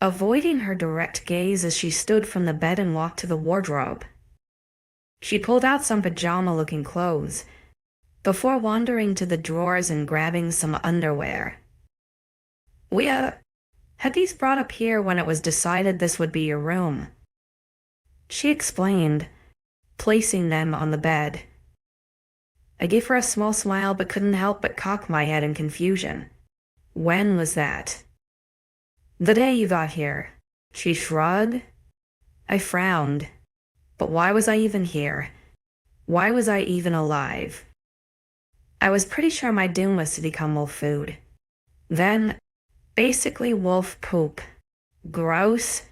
avoiding her direct gaze as she stood from the bed and walked to the wardrobe. She pulled out some pajama-looking clothes, before wandering to the drawers and grabbing some underwear. "We had these brought up here when it was decided this would be your room," she explained, placing them on the bed. I gave her a small smile but couldn't help but cock my head in confusion. "When was that?" "The day you got here." She shrugged. I frowned. But why was I even here? Why was I even alive? I was pretty sure my doom was to become wolf food. Then, basically wolf poop. Gross.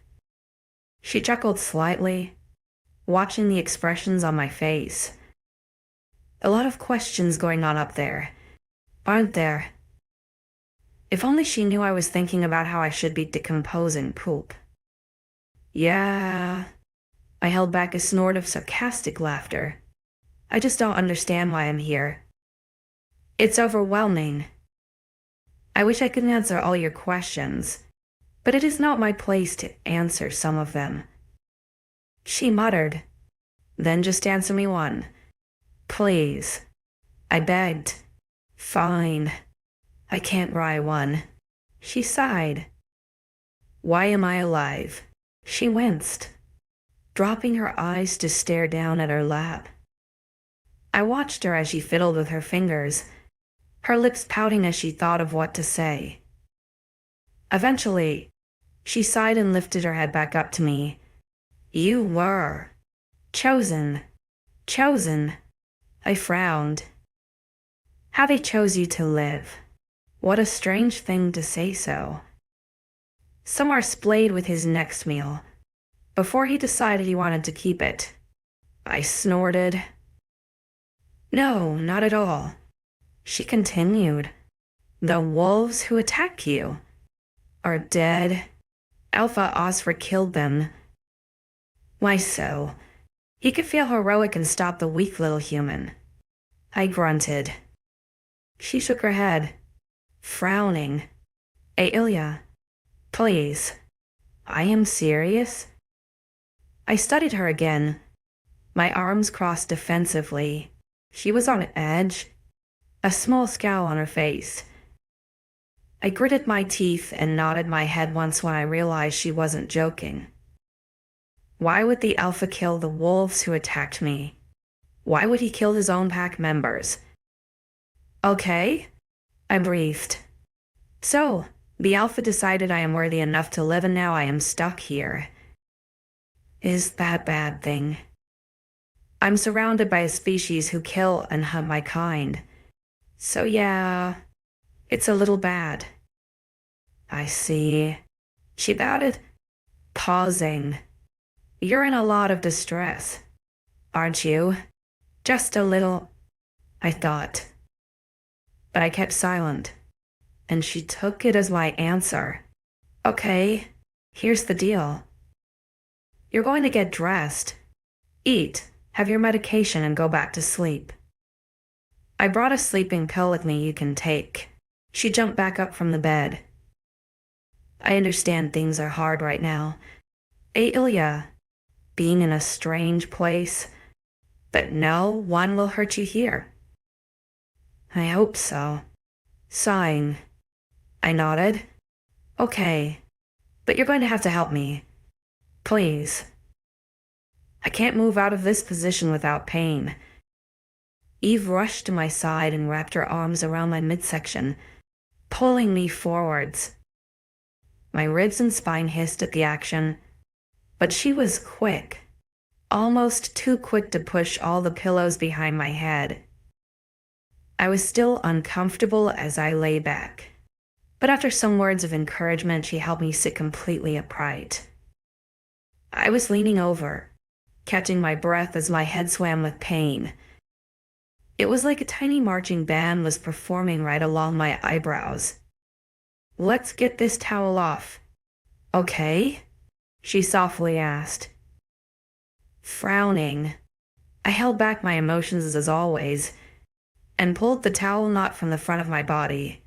She chuckled slightly, watching the expressions on my face. A lot of questions going on up there, aren't there? If only she knew I was thinking about how I should be decomposing poop. "Yeah." I held back a snort of sarcastic laughter. "I just don't understand why I'm here. It's overwhelming. I wish I could answer all your questions, but it is not my place to answer some of them." She muttered. "Then just answer me one. Please." I begged. "Fine. I can't write one." She sighed. "Why am I alive?" She winced, dropping her eyes to stare down at her lap. I watched her as she fiddled with her fingers, her lips pouting as she thought of what to say. Eventually, she sighed and lifted her head back up to me. "You were chosen." "Chosen?" I frowned. "How they chose you to live. What a strange thing to say so." Samar splayed with his next meal, before he decided he wanted to keep it. I snorted. "No, not at all." She continued. "The wolves who attack you are dead. 𝐿𝐴 killed them." "Why so?" He could feel heroic and stop the weak little human. I grunted. She shook her head, frowning. 𝐿𝐴, please. I am serious." I studied her again, my arms crossed defensively. She was on edge, a small scowl on her face. I gritted my teeth and nodded my head once when I realized she wasn't joking. Why would the Alpha kill the wolves who attacked me? Why would he kill his own pack members? Okay, I breathed. So, the Alpha decided I am worthy enough to live and now I am stuck here. Is that a bad thing? I'm surrounded by a species who kill and hunt my kind. So yeah, it's a little bad. I see, she added, pausing. You're in a lot of distress, aren't you? Just a little, I thought. But I kept silent, and she took it as my answer. Okay, here's the deal. You're going to get dressed, eat, have your medication, and go back to sleep. I brought a sleeping pill with me you can take. She jumped back up from the bed. I understand things are hard right now. 𝐊𝐢𝐬, being in a strange place, but no one will hurt you here. I hope so. Sighing, I nodded. Okay, but you're going to have to help me. Please. I can't move out of this position without pain. Eve rushed to my side and wrapped her arms around my midsection, pulling me forwards. My ribs and spine hissed at the action, but she was quick, almost too quick to push all the pillows behind my head. I was still uncomfortable as I lay back, but after some words of encouragement, she helped me sit completely upright. I was leaning over, catching my breath as my head swam with pain. It was like a tiny marching band was performing right along my eyebrows. Let's get this towel off. Okay? She softly asked. Frowning, I held back my emotions as always, and pulled the towel knot from the front of my body.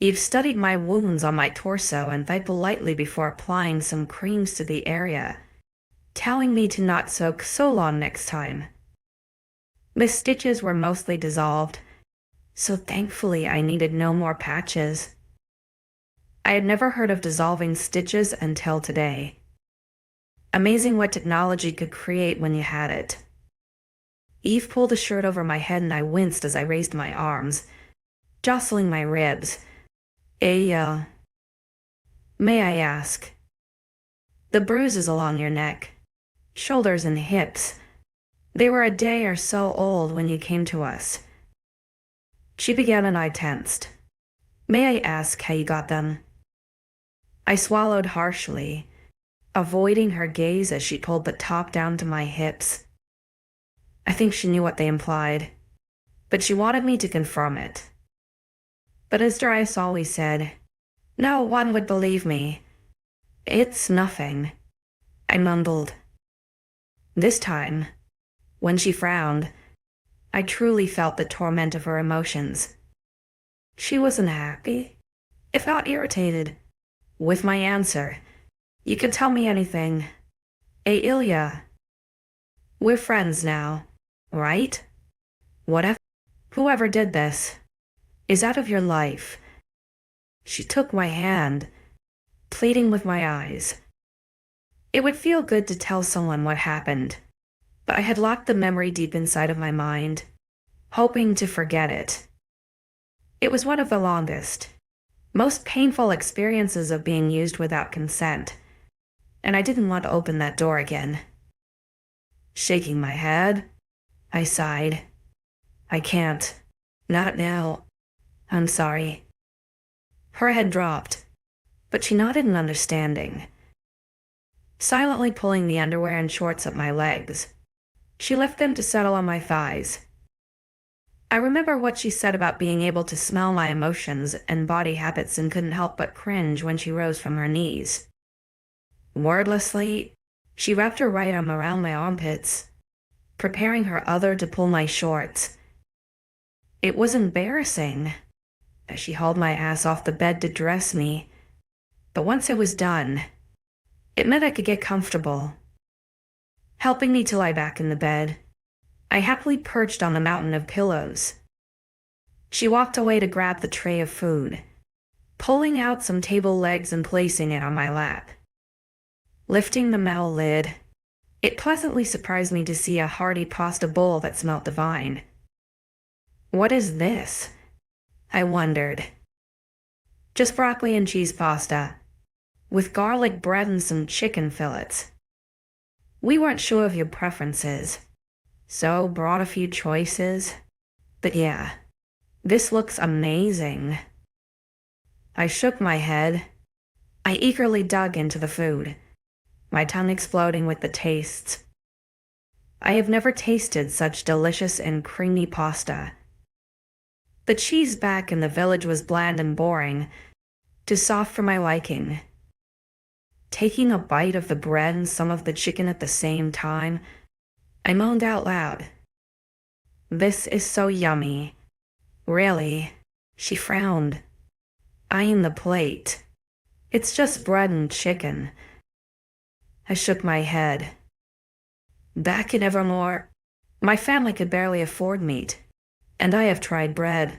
Eve studied my wounds on my torso and wiped lightly before applying some creams to the area, telling me to not soak so long next time. The stitches were mostly dissolved, so thankfully I needed no more patches. I had never heard of dissolving stitches until today. Amazing what technology could create when you had it. Eve pulled a shirt over my head and I winced as I raised my arms, jostling my ribs. 𝐊𝐢𝐬, may I ask? The bruises along your neck, shoulders and hips, they were a day or so old when you came to us. She began and I tensed. May I ask how you got them? I swallowed harshly, avoiding her gaze as she pulled the top down to my hips. I think she knew what they implied, but she wanted me to confirm it. But as Darius always said, no one would believe me. It's nothing, I mumbled. This time, when she frowned, I truly felt the torment of her emotions. She wasn't happy, if not irritated, with my answer. You can tell me anything. 𝐊𝐢𝐬, we're friends now, right? Whatever, whoever did this is out of your life. She took my hand, pleading with my eyes. It would feel good to tell someone what happened, but I had locked the memory deep inside of my mind, hoping to forget it. It was one of the longest, most painful experiences of being used without consent, and I didn't want to open that door again. Shaking my head, I sighed. I can't. Not now. I'm sorry. Her head dropped, but she nodded in understanding. Silently pulling the underwear and shorts up my legs, she left them to settle on my thighs. I remember what she said about being able to smell my emotions and body habits and couldn't help but cringe when she rose from her knees. Wordlessly, she wrapped her right arm around my armpits, preparing her other to pull my shorts. It was embarrassing, as she hauled my ass off the bed to dress me, but once it was done, it meant I could get comfortable. Helping me to lie back in the bed, I happily perched on the mountain of pillows. She walked away to grab the tray of food, pulling out some table legs and placing it on my lap. Lifting the metal lid, It pleasantly surprised me to see a hearty pasta bowl that smelt divine. What is this? I wondered. Just broccoli and cheese pasta, with garlic bread and some chicken fillets. We weren't sure of your preferences, so brought a few choices. But yeah, this looks amazing. I shook my head. I eagerly dug into the food, my tongue exploding with the tastes. I have never tasted such delicious and creamy pasta. The cheese back in the village was bland and boring, too soft for my liking. Taking a bite of the bread and some of the chicken at the same time, I moaned out loud. This is so yummy. Really? She frowned, eyeing the plate. It's just bread and chicken. I shook my head. Back in Evermore, my family could barely afford meat, and I have tried bread.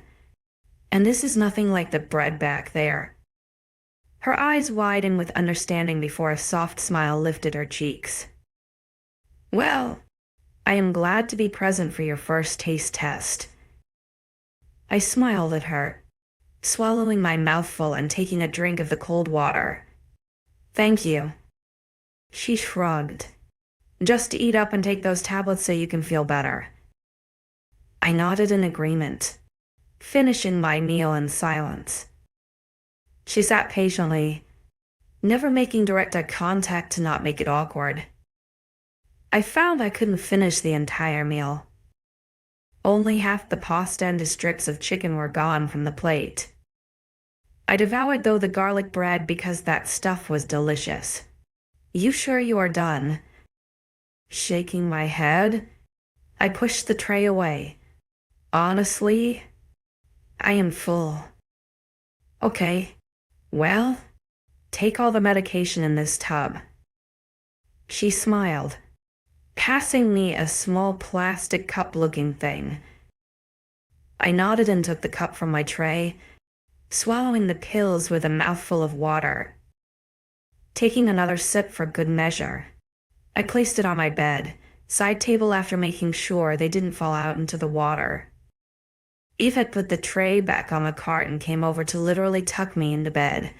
And this is nothing like the bread back there. Her eyes widened with understanding before a soft smile lifted her cheeks. Well, I am glad to be present for your first taste test. I smiled at her, swallowing my mouthful and taking a drink of the cold water. Thank you. She shrugged. Just eat up and take those tablets so you can feel better. I nodded in agreement, finishing my meal in silence. She sat patiently, never making direct eye contact to not make it awkward. I found I couldn't finish the entire meal. Only half the pasta and the strips of chicken were gone from the plate. I devoured though the garlic bread because that stuff was delicious. You sure you are done? Shaking my head, I pushed the tray away. Honestly, I am full. Okay, well, take all the medication in this tub. She smiled, passing me a small plastic cup-looking thing. I nodded and took the cup from my tray, swallowing the pills with a mouthful of water. Taking another sip for good measure, I placed it on my bed, side table after making sure they didn't fall out into the water. Eve had put the tray back on the cart and came over to literally tuck me into bed.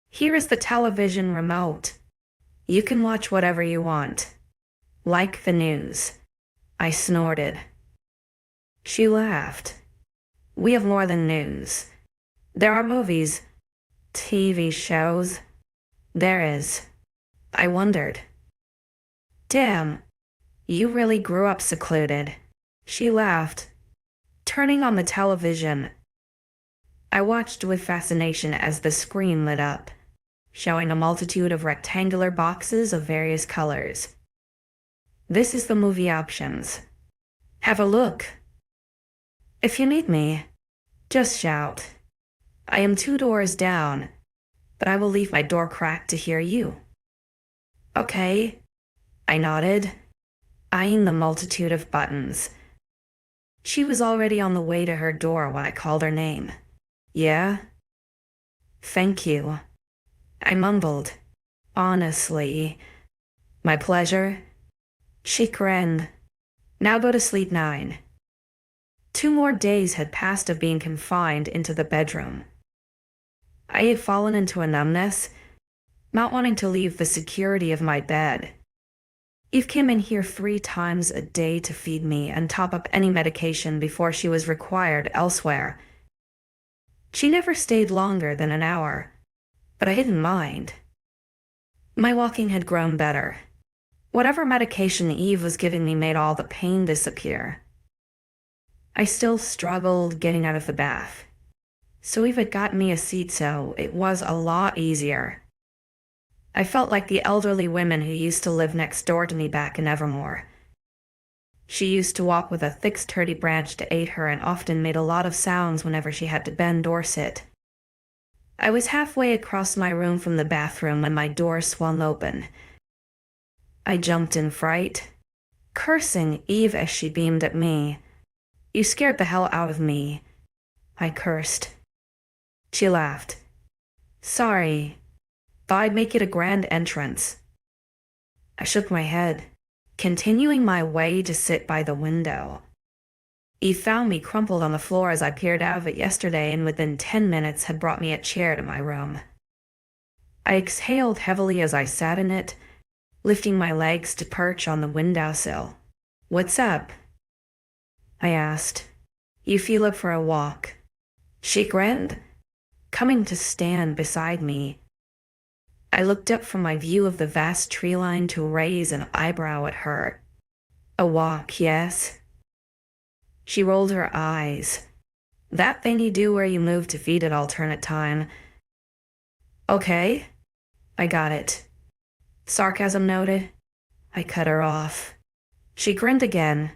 Here is the television remote. You can watch whatever you want. Like the news. I snorted. She laughed. We have more than news. There are movies, TV shows. There is. I wondered. Damn, you really grew up secluded. She laughed, turning on the television. I watched with fascination as the screen lit up, showing a multitude of rectangular boxes of various colors. This is the movie options. Have a look. If you need me, just shout. I am 2 doors down, but I will leave my door cracked to hear you. Okay, I nodded, eyeing the multitude of buttons. She was already on the way to her door when I called her name. Yeah? Thank you. I mumbled. Honestly. My pleasure. She grinned. Now go to sleep 9. 2 more days had passed of being confined into the bedroom. I had fallen into a numbness, not wanting to leave the security of my bed. Eve came in here 3 times a day to feed me and top up any medication before she was required elsewhere. She never stayed longer than an hour, but I didn't mind. My walking had grown better. Whatever medication Eve was giving me made all the pain disappear. I still struggled getting out of the bath, so Eve had gotten me a seat so it was a lot easier. I felt like the elderly women who used to live next door to me back in Evermore. She used to walk with a thick sturdy branch to aid her and often made a lot of sounds whenever she had to bend or sit. I was halfway across my room from the bathroom when my door swung open. I jumped in fright, cursing Eve as she beamed at me. You scared the hell out of me, I cursed. She laughed. Sorry. Thought I'd make it a grand entrance. I shook my head, continuing my way to sit by the window. Eve found me crumpled on the floor as I peered out of it yesterday, and within 10 minutes had brought me a chair to my room. I exhaled heavily as I sat in it, lifting my legs to perch on the windowsill. "What's up?" I asked. "You feel up for a walk?" She grinned, coming to stand beside me. I looked up from my view of the vast tree line to raise an eyebrow at her. "A walk, yes?" She rolled her eyes. "That thing you do where you move to feed at alternate time." "Okay, I got it." Sarcasm noted. I cut her off. She grinned again,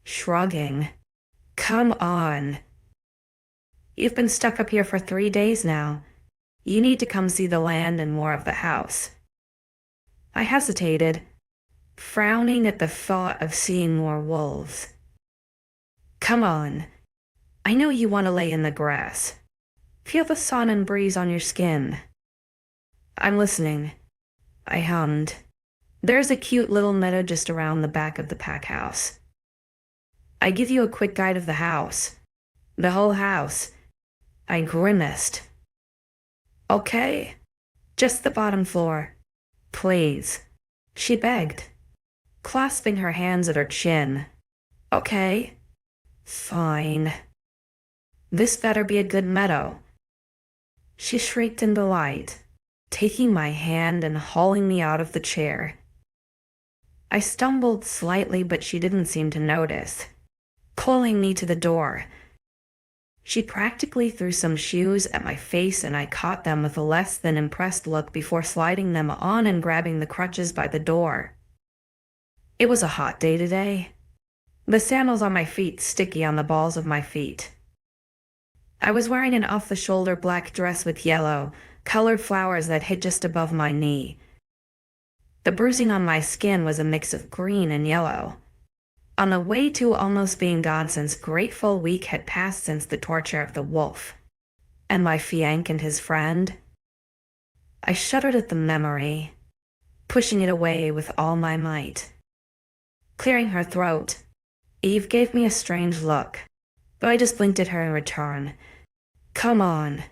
shrugging. "Come on. You've been stuck up here for 3 days now. You need to come see the land and more of the house." I hesitated, frowning at the thought of seeing more wolves. "Come on. I know you want to lay in the grass. Feel the sun and breeze on your skin." "I'm listening," I hummed. "There's a cute little meadow just around the back of the pack house. I give you a quick guide of the house. The whole house." I grimaced. "Okay, just the bottom floor, please," she begged, clasping her hands at her chin. "Okay, fine. This better be a good meadow." She shrieked in delight, taking my hand and hauling me out of the chair. I stumbled slightly, but she didn't seem to notice, pulling me to the door. She practically threw some shoes at my face, and I caught them with a less than impressed look before sliding them on and grabbing the crutches by the door. It was a hot day today. The sandals on my feet sticky on the balls of my feet. I was wearing an off-the-shoulder black dress with yellow, colored flowers that hit just above my knee. The bruising on my skin was a mix of green and yellow. On the way to almost being gone, since grateful week had passed since the torture of the wolf and my fiancé and his friend. I shuddered at the memory, pushing it away with all my might. Clearing her throat, Eve gave me a strange look, but I just blinked at her in return. "Come on."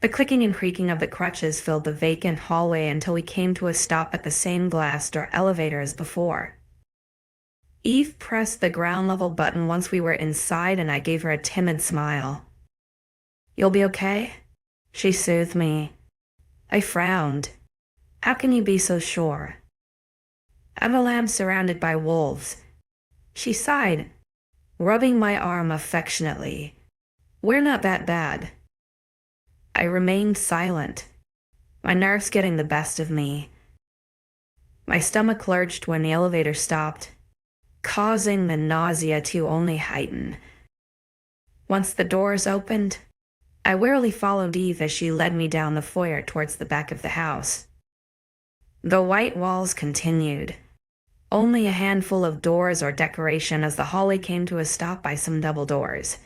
The clicking and creaking of the crutches filled the vacant hallway until we came to a stop at the same glass door elevator as before. Eve pressed the ground level button once we were inside, and I gave her a timid smile. "You'll be okay?" she soothed me. I frowned. "How can you be so sure?" "I'm a lamb surrounded by wolves," she sighed, rubbing my arm affectionately. "We're not that bad." I remained silent, my nerves getting the best of me. My stomach lurched when the elevator stopped, causing the nausea to only heighten. Once the doors opened, I warily followed Eve as she led me down the foyer towards the back of the house. The white walls continued, only a handful of doors or decoration as the hallway came to a stop by some double doors.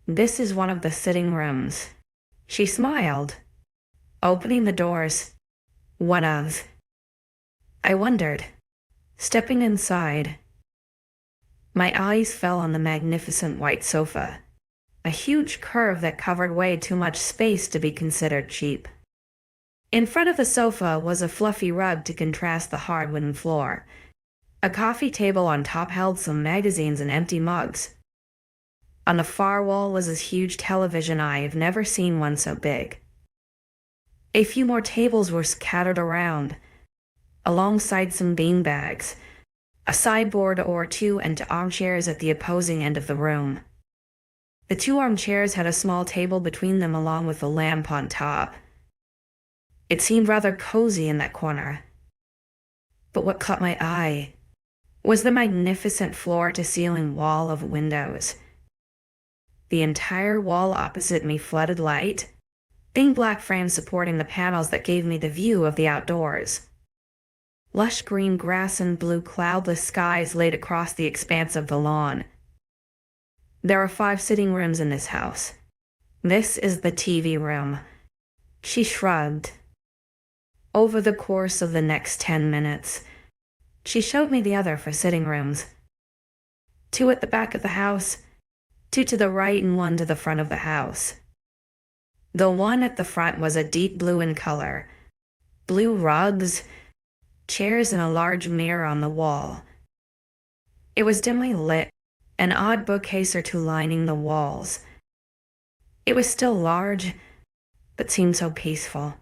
"This is one of the sitting rooms," she smiled, opening the doors. "One of." I wondered, stepping inside. My eyes fell on the magnificent white sofa, a huge curve that covered way too much space to be considered cheap. In front of the sofa was a fluffy rug to contrast the hard wooden floor. A coffee table on top held some magazines and empty mugs. On the far wall was this huge television. I've never seen one so big. A few more tables were scattered around, alongside some beanbags, a sideboard or two, and armchairs at the opposing end of the room. The 2 armchairs had a small table between them along with a lamp on top. It seemed rather cozy in that corner. But what caught my eye was the magnificent floor-to-ceiling wall of windows. The entire wall opposite me flooded light, thin black frames supporting the panels that gave me the view of the outdoors. Lush green grass and blue cloudless skies laid across the expanse of the lawn. There are 5 sitting rooms in this house. This is the TV room. She shrugged. Over the course of the next 10 minutes, she showed me the other for sitting rooms. 2 at the back of the house, 2 to the right and 1 to the front of the house. The one at the front was a deep blue in color, blue rugs, chairs, and a large mirror on the wall. It was dimly lit, an odd bookcase or 2 lining the walls. It was still large, but seemed so peaceful.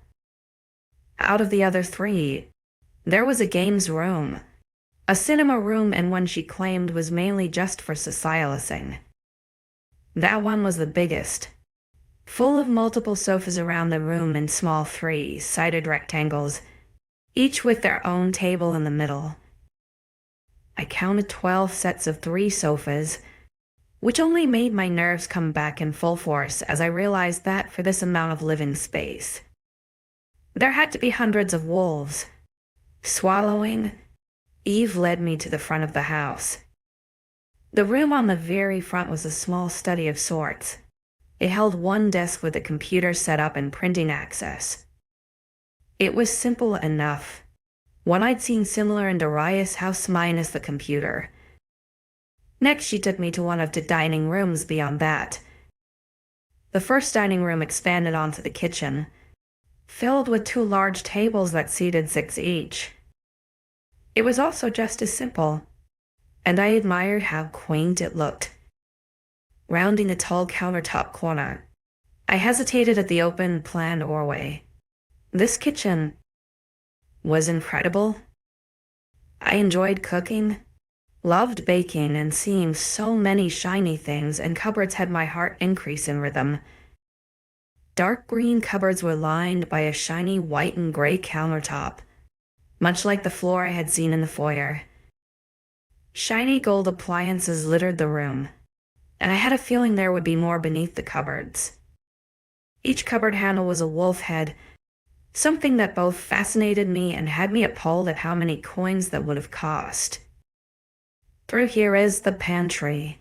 Out of the other 3, there was a games room, a cinema room, and one she claimed was mainly just for socializing. That one was the biggest, full of multiple sofas around the room in small 3-sided rectangles, each with their own table in the middle. I counted 12 sets of 3 sofas, which only made my nerves come back in full force as I realized that for this amount of living space, there had to be hundreds of wolves. Swallowing, Eve led me to the front of the house. The room on the very front was a small study of sorts. It held 1 desk with a computer set up and printing access. It was simple enough. One I'd seen similar in Darius' house minus the computer. Next, she took me to one of the dining rooms beyond that. The first dining room expanded onto the kitchen, filled with 2 large tables that seated 6 each. It was also just as simple, and I admired how quaint it looked. Rounding a tall countertop corner, I hesitated at the open-plan doorway. This kitchen was incredible. I enjoyed cooking, loved baking, and seeing so many shiny things, and cupboards had my heart increase in rhythm. Dark green cupboards were lined by a shiny white and gray countertop, much like the floor I had seen in the foyer. Shiny gold appliances littered the room, and I had a feeling there would be more beneath the cupboards. Each cupboard handle was a wolf head, something that both fascinated me and had me appalled at how many coins that would have cost. Through here is the pantry,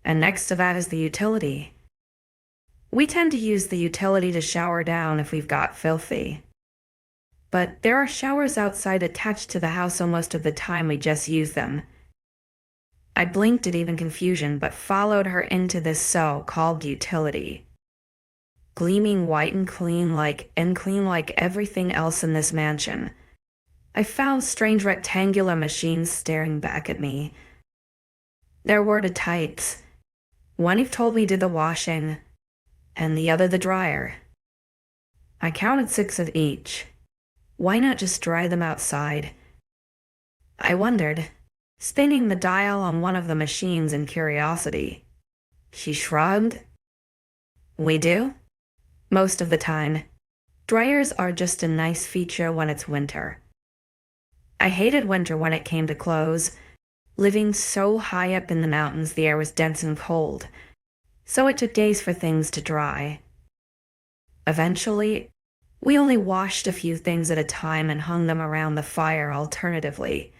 and next to that is the utility. We tend to use the utility to shower down if we've got filthy. But there are showers outside attached to the house, so most of the time we just use them. I blinked at even confusion, but followed her into this so-called utility. Gleaming white and clean like everything else in this mansion. I found strange rectangular machines staring back at me. There were 2 types. One Eve told me did the washing, and the other the dryer. I counted 6 of each. Why not just dry them outside? I wondered, spinning the dial on one of the machines in curiosity. She shrugged. We do? Most of the time. Dryers are just a nice feature when it's winter. I hated winter when it came to clothes. Living so high up in the mountains, the air was dense and cold, so it took days for things to dry. Eventually, we only washed a few things at a time and hung them around the fire alternatively.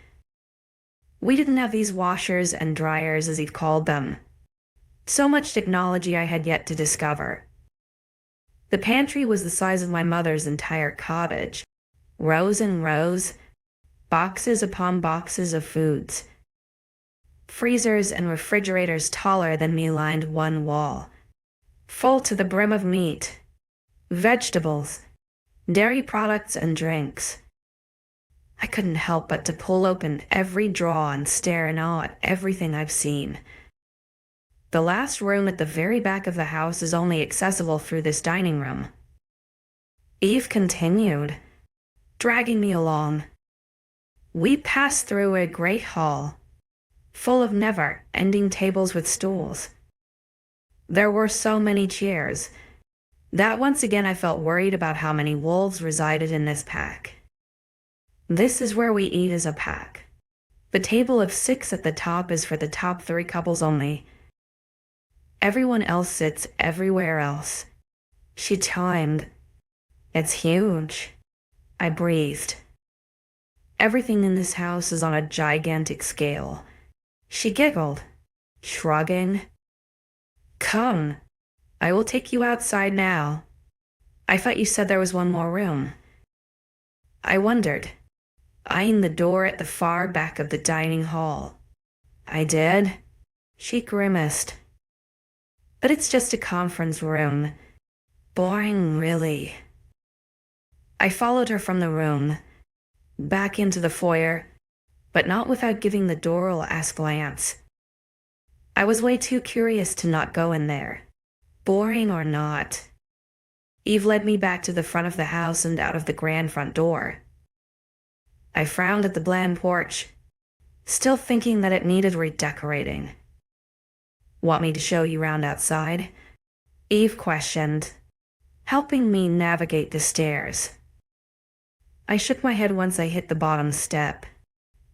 We didn't have these washers and dryers, as Eve called them. So much technology I had yet to discover. The pantry was the size of my mother's entire cottage. Rows and rows, boxes upon boxes of foods. Freezers and refrigerators taller than me lined one wall, full to the brim of meat, vegetables, dairy products, and drinks. I couldn't help but to pull open every drawer and stare in awe at everything I've seen. The last room at the very back of the house is only accessible through this dining room. Eve continued, dragging me along. We passed through a great hall, full of never-ending tables with stools. There were so many chairs that once again I felt worried about how many wolves resided in this pack. This is where we eat as a pack. The table of 6 at the top is for the top 3 couples only. Everyone else sits everywhere else. She chimed. It's huge. I breathed. Everything in this house is on a gigantic scale. She giggled, shrugging. Come, I will take you outside now. I thought you said there was one more room. I wondered, eyeing the door at the far back of the dining hall. I did. She grimaced. But it's just a conference room. Boring, really. I followed her from the room, back into the foyer, but not without giving the door a last glance. I was way too curious to not go in there, boring or not. Eve led me back to the front of the house and out of the grand front door. I frowned at the bland porch, still thinking that it needed redecorating. Want me to show you round outside? Eve questioned, helping me navigate the stairs. I shook my head once I hit the bottom step,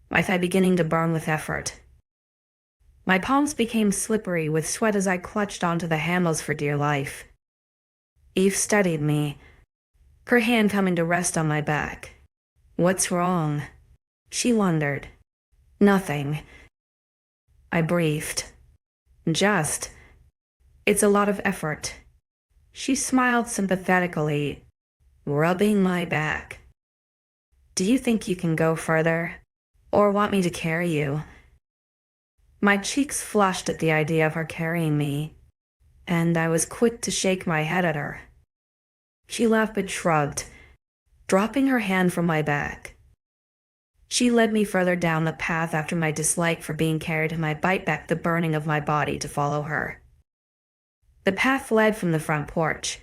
my thigh beginning to burn with effort. My palms became slippery with sweat as I clutched onto the handles for dear life. Eve studied me, her hand coming to rest on my back. What's wrong? She wondered. Nothing. I breathed. Just. It's a lot of effort. She smiled sympathetically, rubbing my back. Do you think you can go further? Or want me to carry you? My cheeks flushed at the idea of her carrying me, and I was quick to shake my head at her. She laughed but shrugged, dropping her hand from my back. She led me further down the path after my dislike for being carried and my bite back the burning of my body to follow her. The path led from the front porch,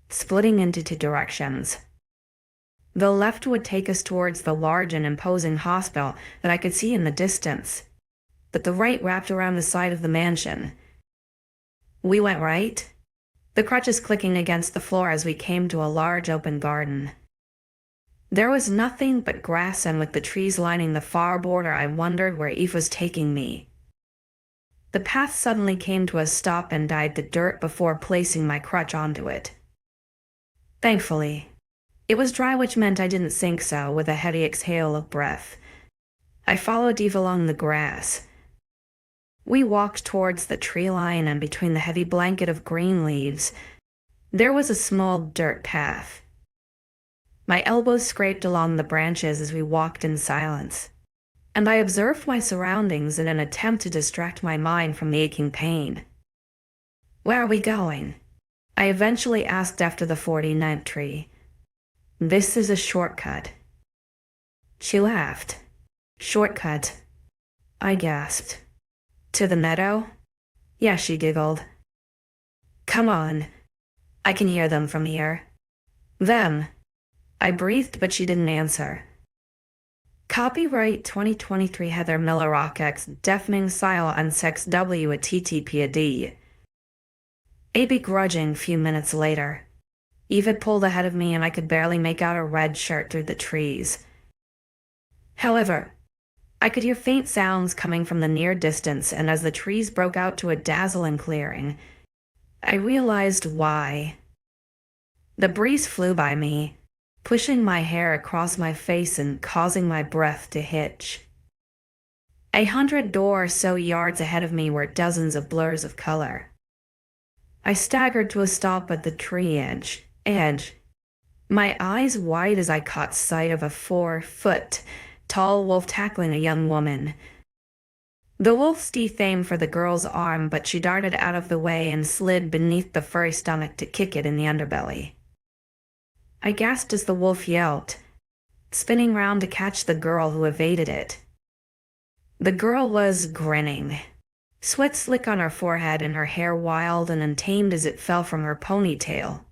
splitting into two directions. The left would take us towards the large and imposing hospital that I could see in the distance, but the right wrapped around the side of the mansion. We went right, the crutches clicking against the floor as we came to a large open garden. There was nothing but grass, and with the trees lining the far border, I wondered where Eve was taking me. The path suddenly came to a stop and dyed the dirt before placing my crutch onto it. Thankfully, it was dry, which meant I didn't sink so with a heady exhale of breath. I followed Eve along the grass. We walked towards the tree line, and between the heavy blanket of green leaves, there was a small dirt path. My elbows scraped along the branches as we walked in silence, and I observed my surroundings in an attempt to distract my mind from the aching pain. Where are we going? I eventually asked after the 49th tree. This is a shortcut. She laughed. Shortcut? I gasped. To the meadow? Yeah, she giggled. Come on. I can hear them from here. Them. I breathed, but she didn't answer. Copyright 2023 Heather Miller Rockx deafening style on 𝐊𝐲𝐬 𝐷𝐞𝐝. A begrudging few minutes later, Eve had pulled ahead of me and I could barely make out her red shirt through the trees. However, I could hear faint sounds coming from the near distance, and as the trees broke out to a dazzling clearing, I realized why. The breeze flew by me, pushing my hair across my face and causing my breath to hitch. 100 or so yards ahead of me were dozens of blurs of color. I staggered to a stop at the tree edge, my eyes wide as I caught sight of a 4-foot-tall wolf tackling a young woman. The wolf's teeth aimed for the girl's arm, but she darted out of the way and slid beneath the furry stomach to kick it in the underbelly. I gasped as the wolf yelped, spinning round to catch the girl who evaded it. The girl was grinning, sweat slick on her forehead and her hair wild and untamed as it fell from her ponytail.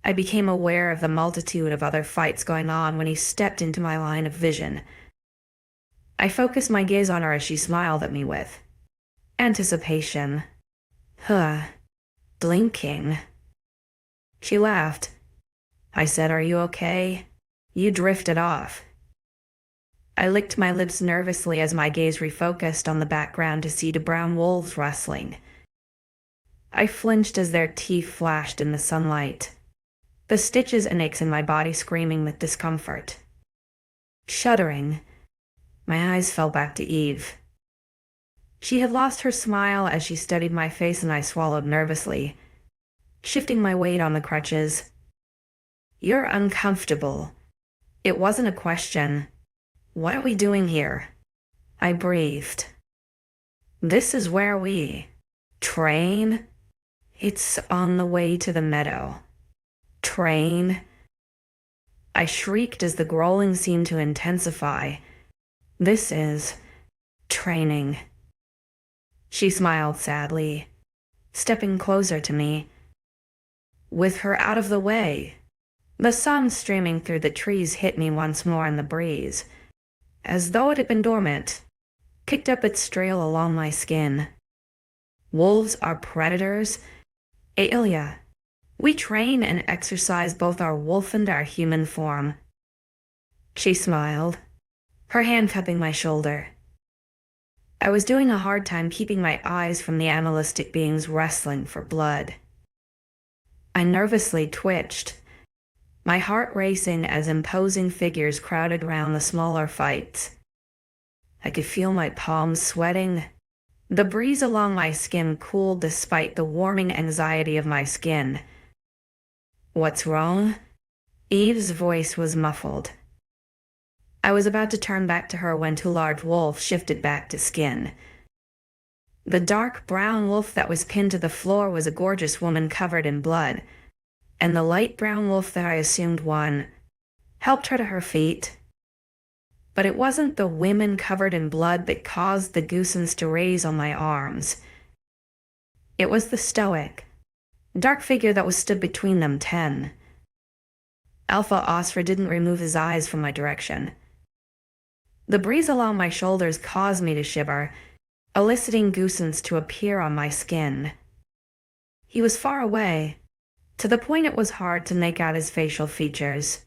I became aware of the multitude of other fights going on when he stepped into my line of vision. I focused my gaze on her as she smiled at me with anticipation. Blinking. She laughed. I said, "Are you okay? You drifted off." I licked my lips nervously as my gaze refocused on the background to see the brown wolves wrestling. I flinched as their teeth flashed in the sunlight, the stitches and aches in my body screaming with discomfort. Shuddering, my eyes fell back to Eve. She had lost her smile as she studied my face, and I swallowed nervously, shifting my weight on the crutches. "You're uncomfortable," It wasn't a question. What are we doing here? I breathed. This is where we train. It's on the way to the meadow. Train. I shrieked as the growling seemed to intensify. This is training. She smiled sadly, stepping closer to me. With her out of the way, the sun streaming through the trees hit me once more in the breeze, as though it had been dormant, kicked up its trail along my skin. Wolves are predators. 𝐊𝐢𝐬𝐩. We train and exercise both our wolf and our human form. She smiled, her hand cupping my shoulder. I was doing a hard time keeping my eyes from the animalistic beings wrestling for blood. I nervously twitched, my heart racing as imposing figures crowded round the smaller fights. I could feel my palms sweating. The breeze along my skin cooled despite the warming anxiety of my skin. What's wrong? Eve's voice was muffled. I was about to turn back to her when two large wolves shifted back to skin. The dark brown wolf that was pinned to the floor was a gorgeous woman covered in blood, and the light brown wolf that I assumed won helped her to her feet. But it wasn't the women covered in blood that caused the 𝐊𝐢𝐳 to raise on my arms. It was the stoic, dark figure that was stood between them 10. Alpha 𝐊𝐳𝐬 didn't remove his eyes from my direction. The breeze along my shoulders caused me to shiver, eliciting 𝐊𝐳𝐬 to appear on my skin. He was far away, to the point it was hard to make out his facial features,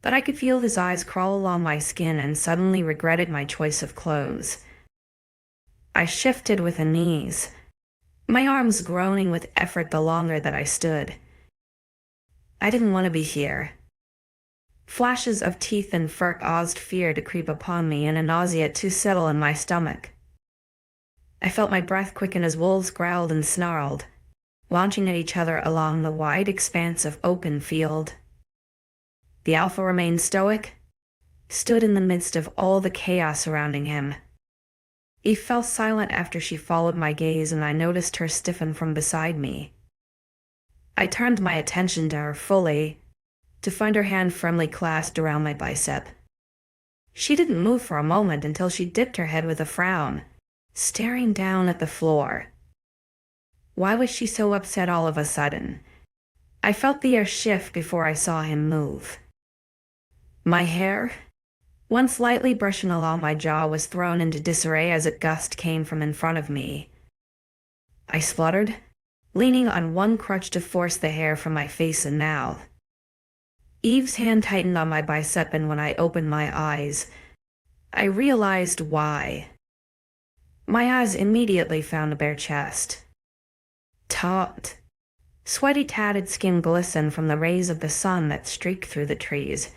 but I could feel his eyes crawl along my skin and suddenly regretted my choice of clothes. I shifted with unease, my arms groaning with effort the longer that I stood. I didn't want to be here. Flashes of teeth and fur caused fear to creep upon me and a nausea to settle in my stomach. I felt my breath quicken as wolves growled and snarled, launching at each other along the wide expanse of open field. The Alpha remained stoic, stood in the midst of all the chaos surrounding him. Eve fell silent after she followed my gaze, and I noticed her stiffen from beside me. I turned my attention to her fully, to find her hand firmly clasped around my bicep. She didn't move for a moment until she dipped her head with a frown, staring down at the floor. Why was she so upset all of a sudden? I felt the air shift before I saw him move. My hair, once lightly brushing along my jaw, was thrown into disarray as a gust came from in front of me. I spluttered, leaning on one crutch to force the hair from my face and mouth. Eve's hand tightened on my bicep, and when I opened my eyes, I realized why. My eyes immediately found a bare chest. Taut, sweaty, tatted skin glistened from the rays of the sun that streaked through the trees.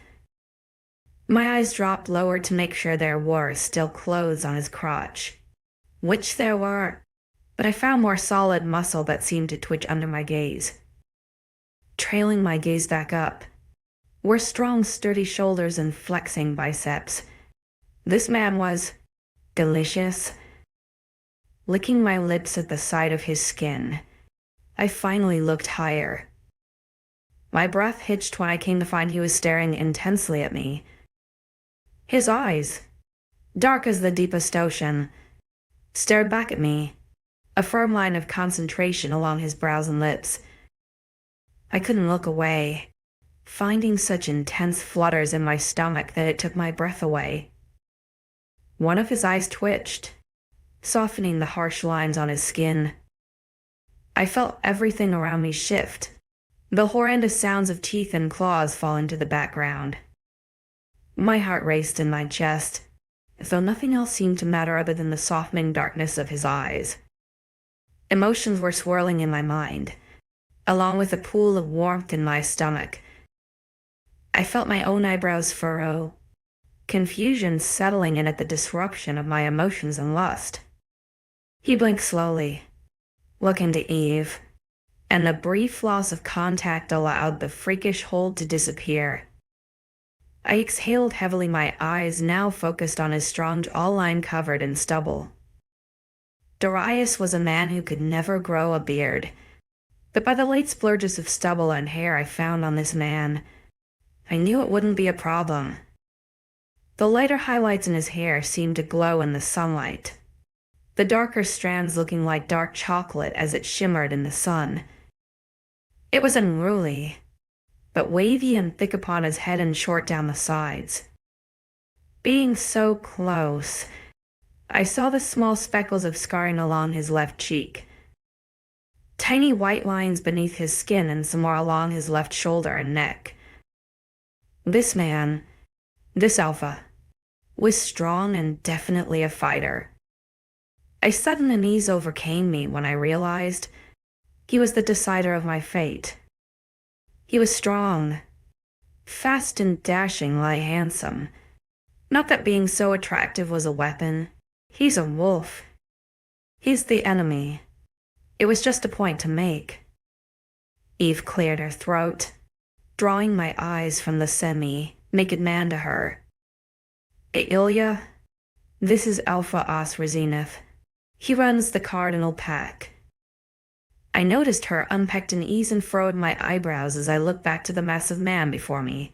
My eyes dropped lower to make sure there were still clothes on his crotch, which there were, but I found more solid muscle that seemed to twitch under my gaze. Trailing my gaze back up were strong, sturdy shoulders and flexing biceps. This man was delicious. Licking my lips at the sight of his skin, I finally looked higher. My breath hitched when I came to find he was staring intensely at me. His eyes, dark as the deepest ocean, stared back at me, a firm line of concentration along his brows and lips. I couldn't look away, finding such intense flutters in my stomach that it took my breath away. One of his eyes twitched, softening the harsh lines on his skin. I felt everything around me shift, the horrendous sounds of teeth and claws fall into the background. My heart raced in my chest, as though nothing else seemed to matter other than the softening darkness of his eyes. Emotions were swirling in my mind, along with a pool of warmth in my stomach. I felt my own eyebrows furrow, confusion settling in at the disruption of my emotions and lust. He blinked slowly, looking to Eve, and a brief loss of contact allowed the freakish hold to disappear. I exhaled heavily, my eyes now focused on his strong jawline covered in stubble. Darius was a man who could never grow a beard, but by the late splurges of stubble and hair I found on this man, I knew it wouldn't be a problem. The lighter highlights in his hair seemed to glow in the sunlight, the darker strands looking like dark chocolate as it shimmered in the sun. It was unruly, but wavy and thick upon his head and short down the sides. Being so close, I saw the small speckles of scarring along his left cheek, tiny white lines beneath his skin and some more along his left shoulder and neck. This man, this alpha, was strong and definitely a fighter. A sudden unease overcame me when I realized he was the decider of my fate. He was strong, fast and dashingly handsome. Not that being so attractive was a weapon. He's a wolf. He's the enemy. It was just a point to make. Eve cleared her throat, drawing my eyes from the semi-naked man to her. 𝐊𝐢𝐬, this is 𝐊𝐢𝐧𝐼. He runs the cardinal pack. I noticed her unpecked an ease and furrowed my eyebrows as I looked back to the massive man before me.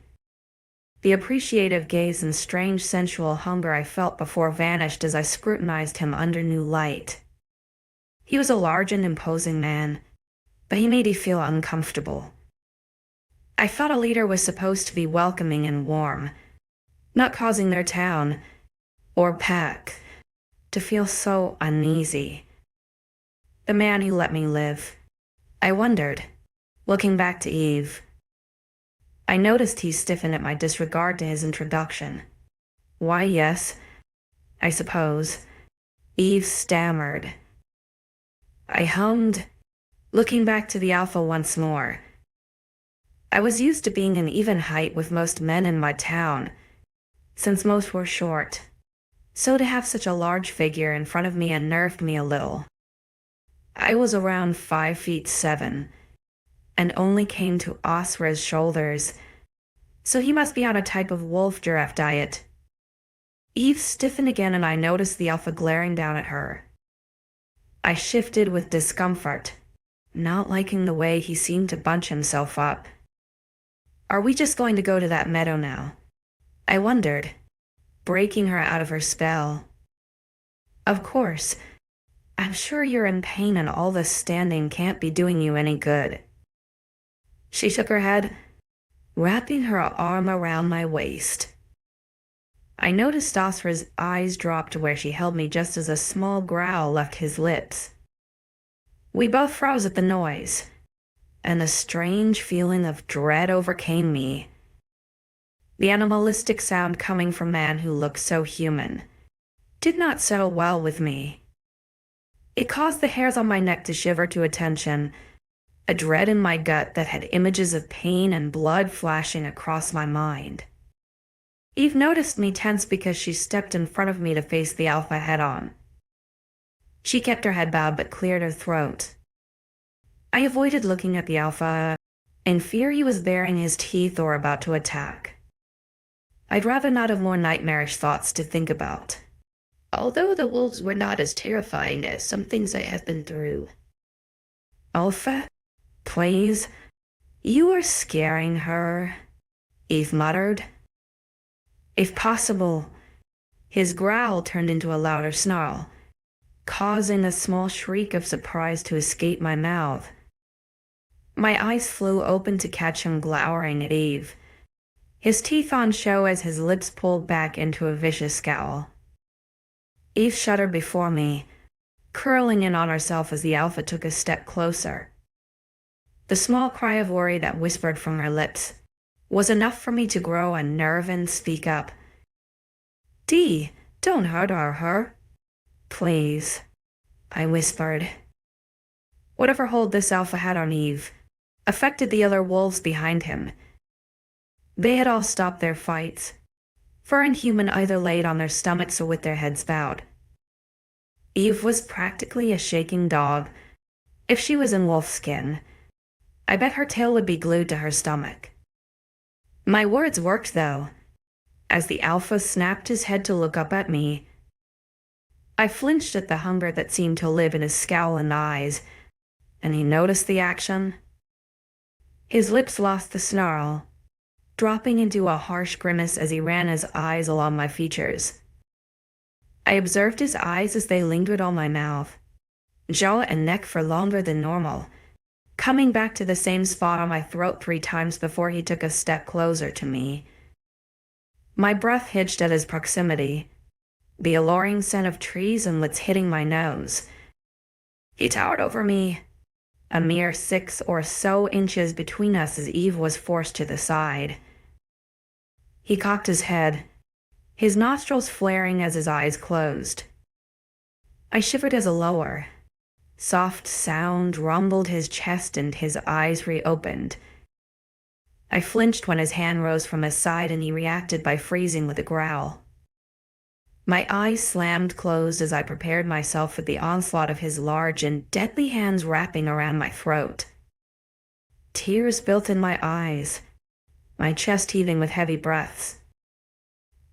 The appreciative gaze and strange sensual hunger I felt before vanished as I scrutinized him under new light. He was a large and imposing man, but he made me feel uncomfortable. I thought a leader was supposed to be welcoming and warm, not causing their town, or pack, to feel so uneasy. The man who let me live, I wondered, looking back to Eve. I noticed he stiffened at my disregard to his introduction. Why, yes, I suppose, Eve stammered. I hummed, looking back to the alpha once more. I was used to being an even height with most men in my town, since most were short. So to have such a large figure in front of me unnerved me a little. I was around 5'7", and only came to 𝐊𝐲𝐬's shoulders, so he must be on a type of wolf giraffe diet. Eve stiffened again and I noticed the alpha glaring down at her. I shifted with discomfort, not liking the way he seemed to bunch himself up. Are we just going to go to that meadow now? I wondered, breaking her out of her spell. Of course. I'm sure you're in pain and all this standing can't be doing you any good. She shook her head, wrapping her arm around my waist. I noticed 𝐊𝐲𝐬's eyes drop to where she held me just as a small growl left his lips. We both froze at the noise, and a strange feeling of dread overcame me. The animalistic sound coming from a man who looked so human did not settle well with me. It caused the hairs on my neck to shiver to attention, a dread in my gut that had images of pain and blood flashing across my mind. Eve noticed me tense because she stepped in front of me to face the alpha head-on. She kept her head bowed but cleared her throat. I avoided looking at the alpha, in fear he was baring his teeth or about to attack. I'd rather not have more nightmarish thoughts to think about. Although the wolves were not as terrifying as some things I have been through. Alpha, please, you are scaring her, Eve muttered. If possible, his growl turned into a louder snarl, causing a small shriek of surprise to escape my mouth. My eyes flew open to catch him glowering at Eve, his teeth on show as his lips pulled back into a vicious scowl. Eve shuddered before me, curling in on herself as the alpha took a step closer. The small cry of worry that whispered from her lips was enough for me to grow a nerve and speak up. "Dee, don't hurt her. Please," I whispered. Whatever hold this alpha had on Eve affected the other wolves behind him. They had all stopped their fights. Fur and human either laid on their stomachs or with their heads bowed. Eve was practically a shaking dog. If she was in wolf skin, I bet her tail would be glued to her stomach. My words worked, though. as the Alpha snapped his head to look up at me. I flinched at the hunger that seemed to live in his scowling eyes, and he noticed the action. His lips lost the snarl, dropping into a harsh grimace as he ran his eyes along my features. I observed his eyes as they lingered on my mouth, jaw and neck for longer than normal, coming back to the same spot on my throat 3 times before he took a step closer to me. My breath hitched at his proximity, the alluring scent of trees and lights hitting my nose. He towered over me, a mere 6 or so inches between us as Eve was forced to the side. He cocked his head, his nostrils flaring as his eyes closed. I shivered as a lower, soft sound rumbled his chest and his eyes reopened. I flinched when his hand rose from his side and he reacted by freezing with a growl. My eyes slammed closed as I prepared myself for the onslaught of his large and deadly hands wrapping around my throat. Tears built in my eyes, my chest heaving with heavy breaths.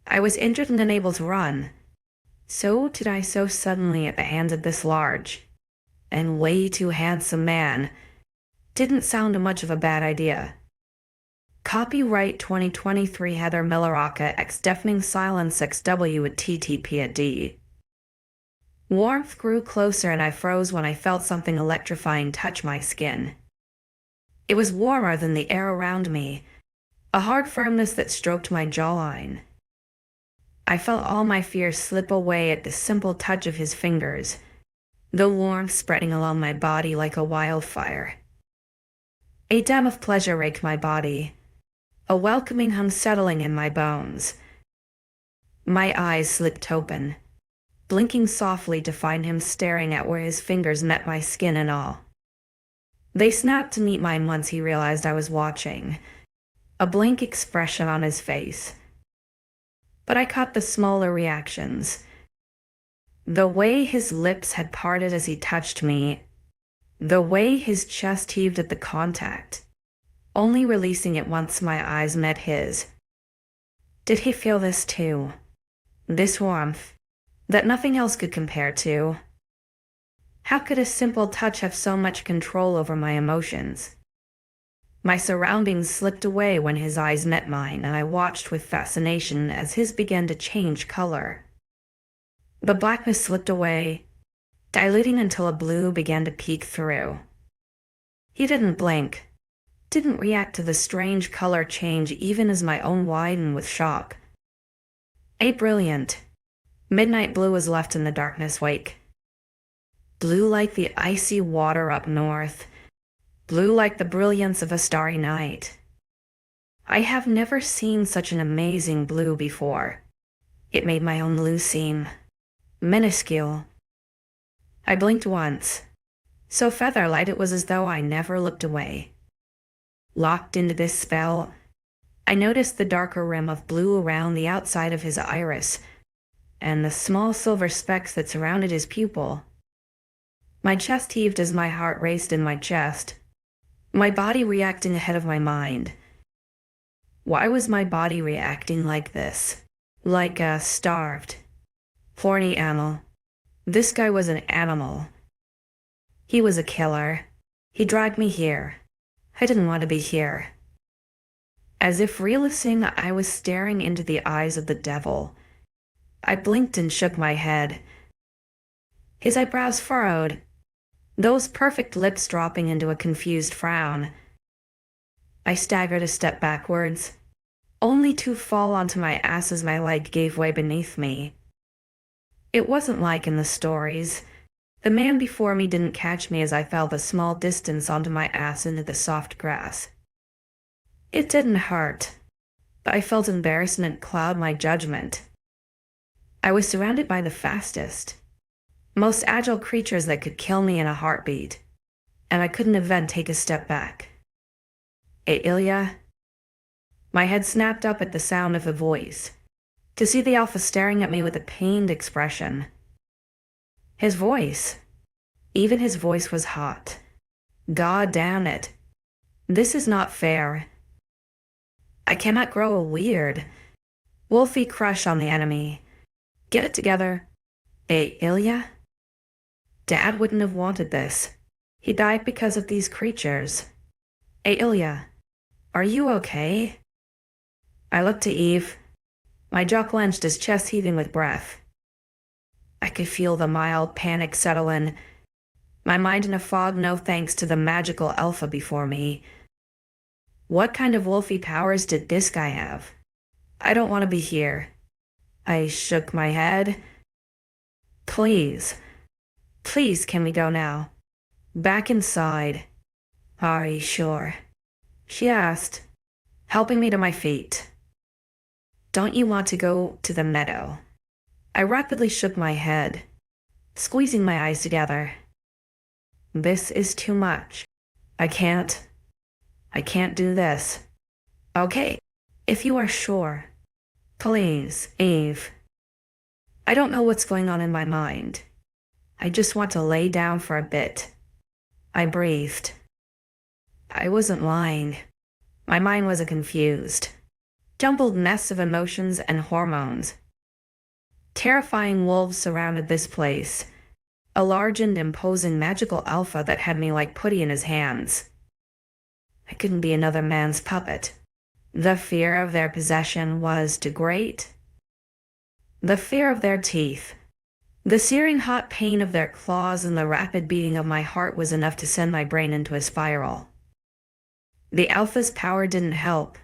I was injured and unable to run. So did I so suddenly at the hands of this large and way too handsome man. Didn't sound much of a bad idea. Copyright 2023 Heather Milleraka X Deafening Silence 𝐊𝐢𝐬𝐩𝐿. Warmth grew closer and I froze when I felt something electrifying touch my skin. It was warmer than the air around me, a hard firmness that stroked my jawline. I felt all my fears slip away at the simple touch of his fingers, the warmth spreading along my body like a wildfire. A dam of pleasure raked my body, a welcoming hum settling in my bones. My eyes slipped open, blinking softly to find him staring at where his fingers met my skin and all. They snapped to meet mine once he realized I was watching, a blank expression on his face. But I caught the smaller reactions. The way his lips had parted as he touched me, the way his chest heaved at the contact, only releasing it once my eyes met his. Did he feel this too? This warmth, that nothing else could compare to? How could a simple touch have so much control over my emotions? My surroundings slipped away when his eyes met mine, and I watched with fascination as his began to change color. The blackness slipped away, dilating until a blue began to peek through. He didn't blink, didn't react to the strange color change even as my own widened with shock. A brilliant, midnight blue was left in the darkness wake. Blue like the icy water up north, blue like the brilliance of a starry night. I have never seen such an amazing blue before. It made my own blue seem minuscule. I blinked once, so feather-light it was as though I never looked away. Locked into this spell, I noticed the darker rim of blue around the outside of his iris, and the small silver specks that surrounded his pupil. My chest heaved as my heart raced in my chest, my body reacting ahead of my mind. Why was my body reacting like this? Like a starved, horny animal. This guy was an animal. He was a killer. He dragged me here. I didn't want to be here. As if realizing I was staring into the eyes of the devil, I blinked and shook my head. His eyebrows furrowed, those perfect lips dropping into a confused frown. I staggered a step backwards, only to fall onto my ass as my leg gave way beneath me. It wasn't like in the stories. The man before me didn't catch me as I fell the small distance onto my ass into the soft grass. It didn't hurt, but I felt embarrassment cloud my judgment. I was surrounded by the fastest, most agile creatures that could kill me in a heartbeat, and I couldn't even take a step back. 𝐊𝐢𝐬? My head snapped up at the sound of a voice, to see the Alpha staring at me with a pained expression. His voice, even his voice was hot. God damn it. This is not fair. I cannot grow a weird. Wolfie crush on the enemy. Get it together. 𝐊𝐢𝐬? Dad wouldn't have wanted this. He died because of these creatures. 𝐊𝐢𝐬, are you okay? I looked to Eve, my jaw clenched, his chest heaving with breath. I could feel the mild panic settle in, my mind in a fog, no thanks to the magical alpha before me. What kind of wolfy powers did this guy have? I don't want to be here. I shook my head. Please, can we go now? Back inside. Are you sure? She asked, helping me to my feet. Don't you want to go to the meadow? I rapidly shook my head, squeezing my eyes together. This is too much. I can't do this. Okay, if you are sure. Please, Eve. I don't know what's going on in my mind. I just want to lay down for a bit. I breathed. I wasn't lying. My mind was a confused, jumbled mess of emotions and hormones. Terrifying wolves surrounded this place, a large and imposing magical alpha that had me like putty in his hands. I couldn't be another man's puppet. The fear of their possession was too great. The fear of their teeth, the searing hot pain of their claws, and the rapid beating of my heart was enough to send my brain into a spiral. The alpha's power didn't help,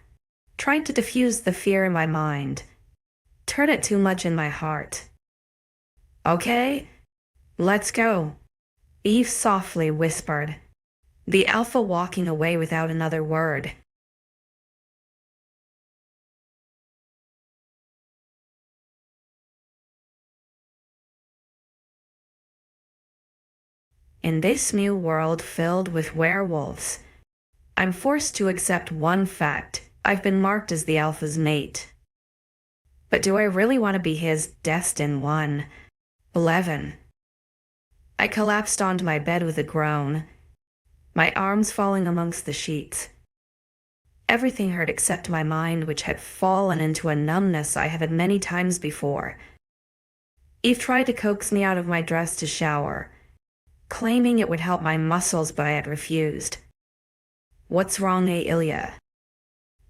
trying to diffuse the fear in my mind, turn it too much in my heart. Okay, let's go, Eve softly whispered, the alpha walking away without another word. In this new world filled with werewolves, I'm forced to accept one fact. I've been marked as the alpha's mate. But do I really want to be his destined one? 11. I collapsed onto my bed with a groan, my arms falling amongst the sheets. Everything hurt except my mind, which had fallen into a numbness I have had many times before. Eve tried to coax me out of my dress to shower, claiming it would help my muscles, but I had refused. What's wrong, 𝐊𝐢𝐬?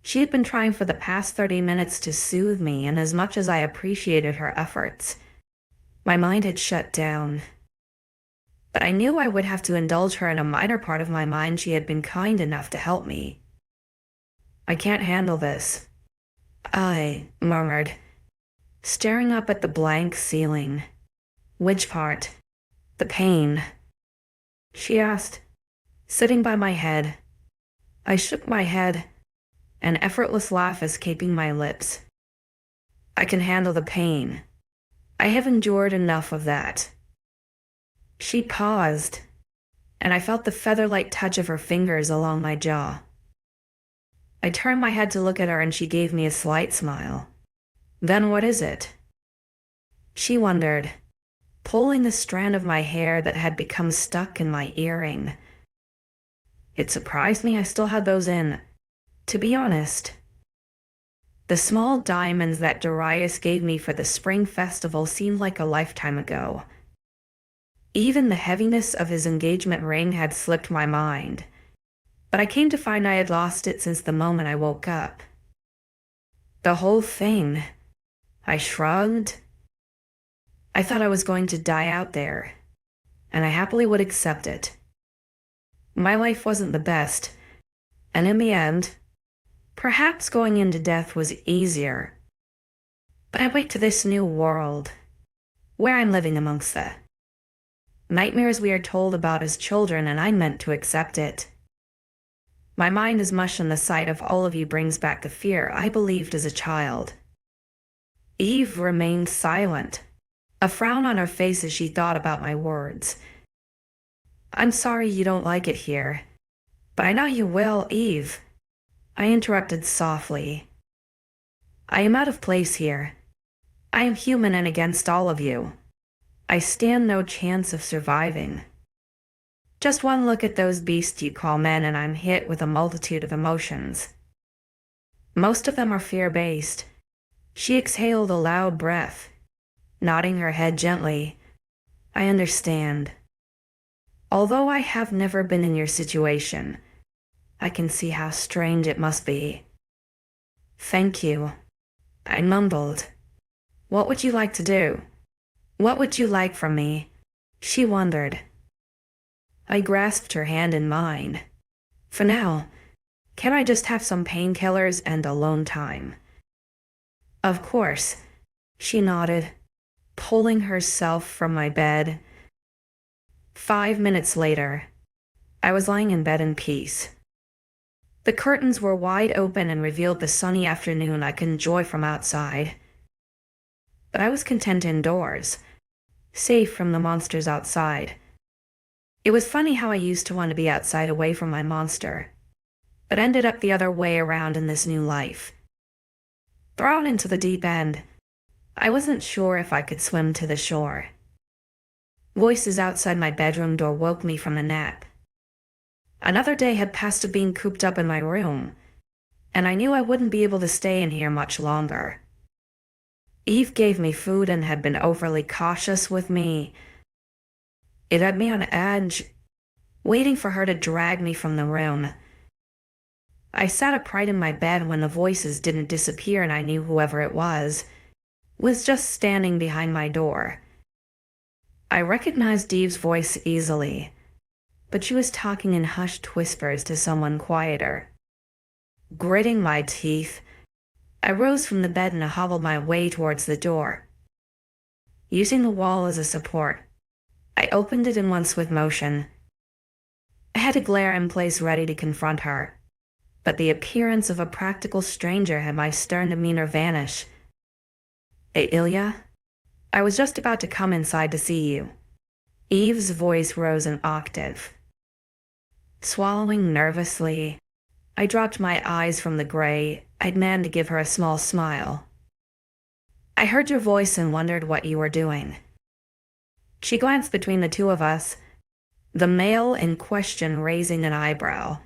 She had been trying for the past 30 minutes to soothe me, and as much as I appreciated her efforts, my mind had shut down. But I knew I would have to indulge her in a minor part of my mind. She had been kind enough to help me. I can't handle this, I murmured, staring up at the blank ceiling. Which part? The pain? She asked, sitting by my head. I shook my head, an effortless laugh escaping my lips. I can handle the pain. I have endured enough of that. She paused, and I felt the feather-like touch of her fingers along my jaw. I turned my head to look at her, and she gave me a slight smile. Then what is it? She wondered, pulling the strand of my hair that had become stuck in my earring. It surprised me I still had those in, to be honest. The small diamonds that Darius gave me for the spring festival seemed like a lifetime ago. Even the heaviness of his engagement ring had slipped my mind, but I came to find I had lost it since the moment I woke up. The whole thing. I shrugged. I thought I was going to die out there, and I happily would accept it. My life wasn't the best, and in the end, perhaps going into death was easier. But I wait to this new world, where I'm living amongst the nightmares we are told about as children, and I meant to accept it. My mind is mush, and the sight of all of you brings back the fear I believed as a child. Eve remained silent, a frown on her face as she thought about my words. I'm sorry you don't like it here, but I know you will, Eve, I interrupted softly. I am out of place here. I am human and against all of you. I stand no chance of surviving. Just one look at those beasts you call men, and I'm hit with a multitude of emotions. Most of them are fear-based, She exhaled a loud breath, nodding her head gently. I understand. Although I have never been in your situation, I can see how strange it must be. Thank you, I mumbled. What would you like to do? What would you like from me? She wondered. I grasped her hand in mine. For now, can I just have some painkillers and alone time? Of course, she nodded, pulling herself from my bed. 5 minutes later, I was lying in bed in peace. The curtains were wide open and revealed the sunny afternoon I could enjoy from outside. But I was content indoors, safe from the monsters outside. It was funny how I used to want to be outside away from my monster, but ended up the other way around in this new life. Thrown into the deep end, I wasn't sure if I could swim to the shore. Voices outside my bedroom door woke me from a nap. Another day had passed of being cooped up in my room, and I knew I wouldn't be able to stay in here much longer. Eve gave me food and had been overly cautious with me. It had me on edge, waiting for her to drag me from the room. I sat upright in my bed when the voices didn't disappear, and I knew whoever it was just standing behind my door. I recognized Eve's voice easily, but she was talking in hushed whispers to someone quieter. Gritting my teeth, I rose from the bed and hobbled my way towards the door. Using the wall as a support, I opened it in one swift motion. I had a glare in place ready to confront her, but the appearance of a practical stranger had my stern demeanor vanish. 𝐿𝐤, I was just about to come inside to see you. Eve's voice rose an octave. Swallowing nervously, I dropped my eyes from the gray. I'd managed to give her a small smile. I heard your voice and wondered what you were doing. She glanced between the two of us, the male in question raising an eyebrow.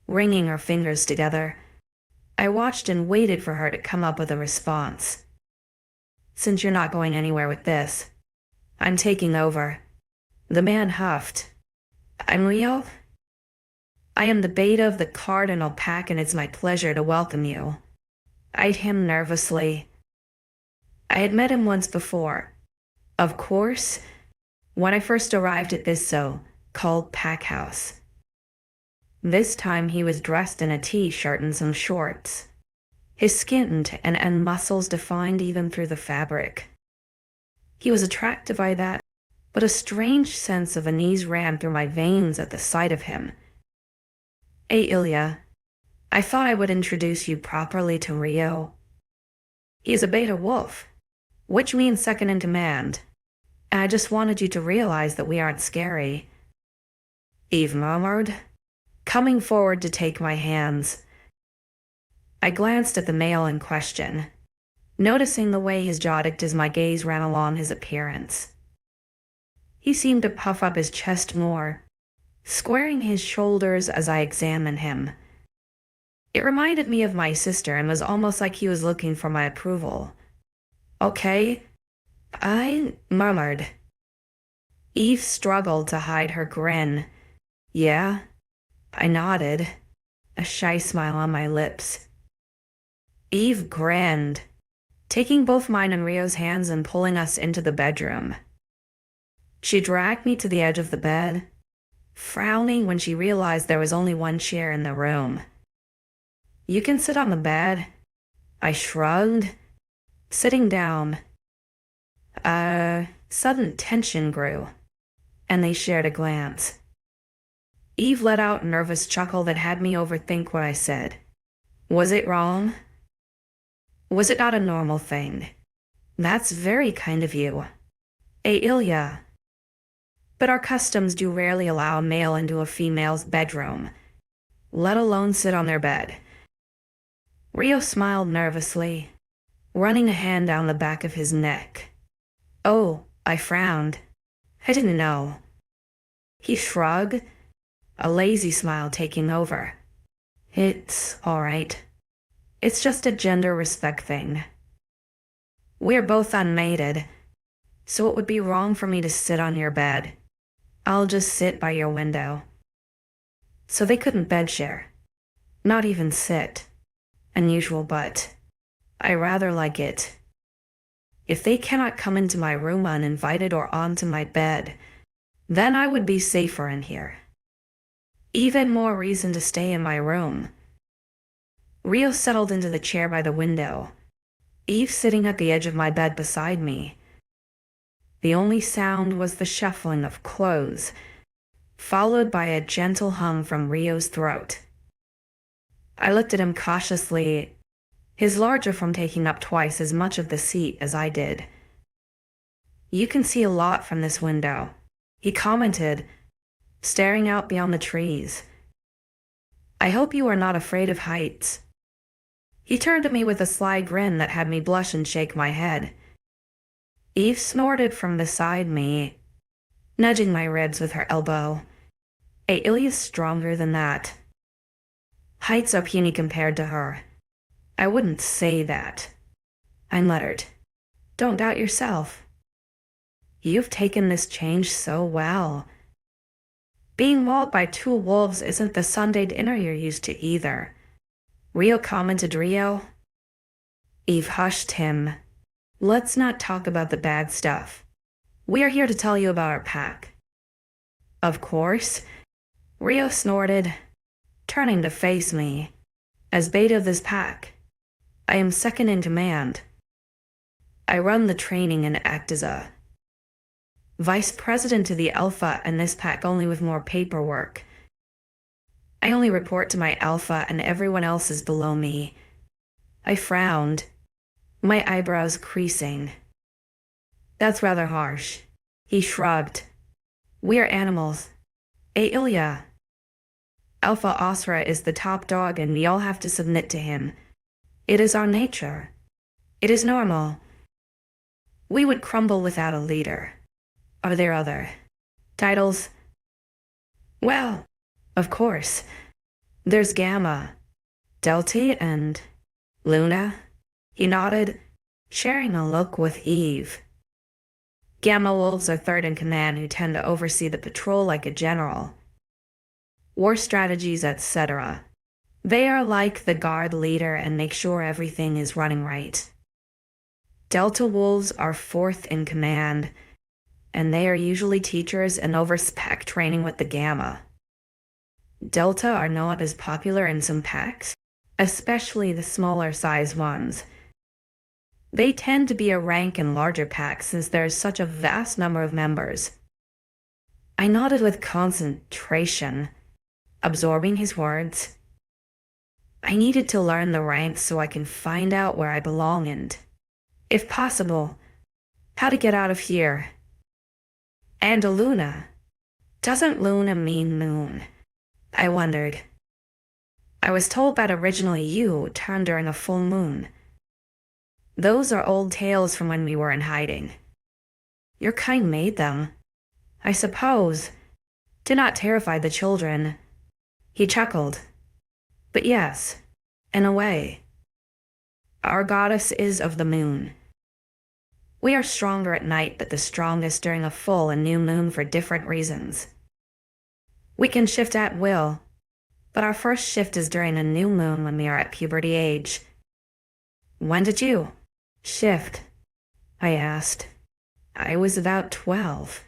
Wringing her fingers together, I watched and waited for her to come up with a response. Since you're not going anywhere with this, I'm taking over. The man huffed. I'm Leo. I am the beta of the Cardinal Pack, and it's my pleasure to welcome you. Eyed him nervously. I had met him once before. Of course, when I first arrived at this so-called pack house. This time he was dressed in a t-shirt and some shorts. His skin and muscles defined even through the fabric. He was attractive by that, but a strange sense of unease ran through my veins at the sight of him. 𝐿𝐤, I thought I would introduce you properly to Rio. He is a beta wolf, which means second in command, and I just wanted you to realize that we aren't scary. Eve murmured, coming forward to take my hands. I glanced at the male in question, noticing the way his jaw ticked as my gaze ran along his appearance. He seemed to puff up his chest more, squaring his shoulders as I examined him. It reminded me of my sister and was almost like he was looking for my approval. Okay, I murmured. Eve struggled to hide her grin. Yeah, I nodded, a shy smile on my lips. Eve grinned, taking both mine and Rio's hands and pulling us into the bedroom. She dragged me to the edge of the bed, frowning when she realized there was only one chair in the room. You can sit on the bed, I shrugged, sitting down. Sudden tension grew, and they shared a glance. Eve let out a nervous chuckle that had me overthink what I said. Was it wrong? Was it not a normal thing? That's very kind of you. 𝐿𝐤. But our customs do rarely allow a male into a female's bedroom, let alone sit on their bed. Rio smiled nervously, running a hand down the back of his neck. Oh, I frowned. I didn't know. He shrugged, a lazy smile taking over. It's all right. It's just a gender respect thing. We're both unmated, so it would be wrong for me to sit on your bed. I'll just sit by your window. So they couldn't bed share. Not even sit. Unusual, but I rather like it. If they cannot come into my room uninvited or onto my bed, then I would be safer in here. Even more reason to stay in my room. Rio settled into the chair by the window, Eve sitting at the edge of my bed beside me. The only sound was the shuffling of clothes, followed by a gentle hum from Rio's throat. I looked at him cautiously, his larger from taking up twice as much of the seat as I did. You can see a lot from this window, he commented, staring out beyond the trees. I hope you are not afraid of heights. He turned to me with a sly grin that had me blush and shake my head. Eve snorted from beside me, nudging my ribs with her elbow. 𝐿𝐢 is stronger than that. Heights are puny compared to her. I wouldn't say that. I muttered. Don't doubt yourself. You've taken this change so well. Being mauled by 2 wolves isn't the Sunday dinner you're used to either. Rio commented. Rio. Eve hushed him. Let's not talk about the bad stuff. We are here to tell you about our pack. Of course. Rio snorted, turning to face me. As beta of this pack, I am second in command. I run the training and act as a vice president to the Alpha and this pack, only with more paperwork. I only report to my Alpha and everyone else is below me. I frowned, my eyebrows creasing. That's rather harsh. He shrugged. We are animals. 𝐿𝐢. Alpha 𝐊𝐼𝐬 is the top dog and we all have to submit to him. It is our nature. It is normal. We would crumble without a leader. Are there other titles? Well, of course. There's Gamma, Delta, and Luna. He nodded, sharing a look with Eve. Gamma wolves are third in command, who tend to oversee the patrol like a general. War strategies, etc. They are like the guard leader and make sure everything is running right. Delta wolves are fourth in command, and they are usually teachers and oversee pack training with the Gamma. Delta are not as popular in some packs, especially the smaller size ones. They tend to be a rank in larger packs since there is such a vast number of members. I nodded with concentration, absorbing his words. I needed to learn the ranks so I can find out where I belong and, if possible, how to get out of here. And a Luna. Doesn't Luna mean moon? I wondered. I was told that originally you turned during a full moon. Those are old tales from when we were in hiding. Your kind made them, I suppose. Did not terrify the children. He chuckled. But yes, in a way. Our goddess is of the moon. We are stronger at night, but the strongest during a full and new moon for different reasons. We can shift at will, but our first shift is during a new moon when we are at puberty age. When did you shift? I asked. I was about 12.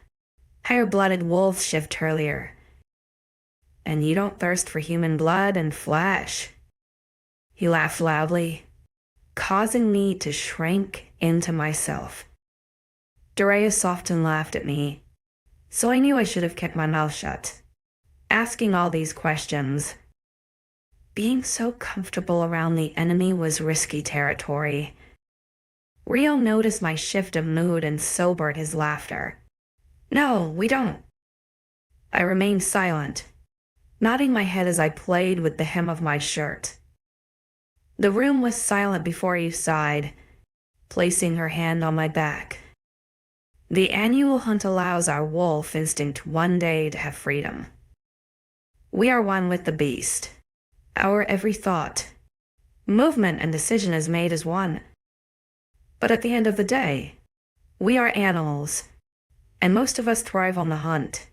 Higher-blooded wolves shift earlier. And you don't thirst for human blood and flesh. He laughed loudly, causing me to shrink into myself. Darius often laughed at me, so I knew I should have kept my mouth shut. Asking all these questions. Being so comfortable around the enemy was risky territory. Rio noticed my shift of mood and sobered his laughter. No, we don't. I remained silent, nodding my head as I played with the hem of my shirt. The room was silent before Eve sighed, placing her hand on my back. The annual hunt allows our wolf instinct one day to have freedom. We are one with the beast. Our every thought, Movement and decision is made as one. But at the end of the day, we are animals, and most of us thrive on the hunt.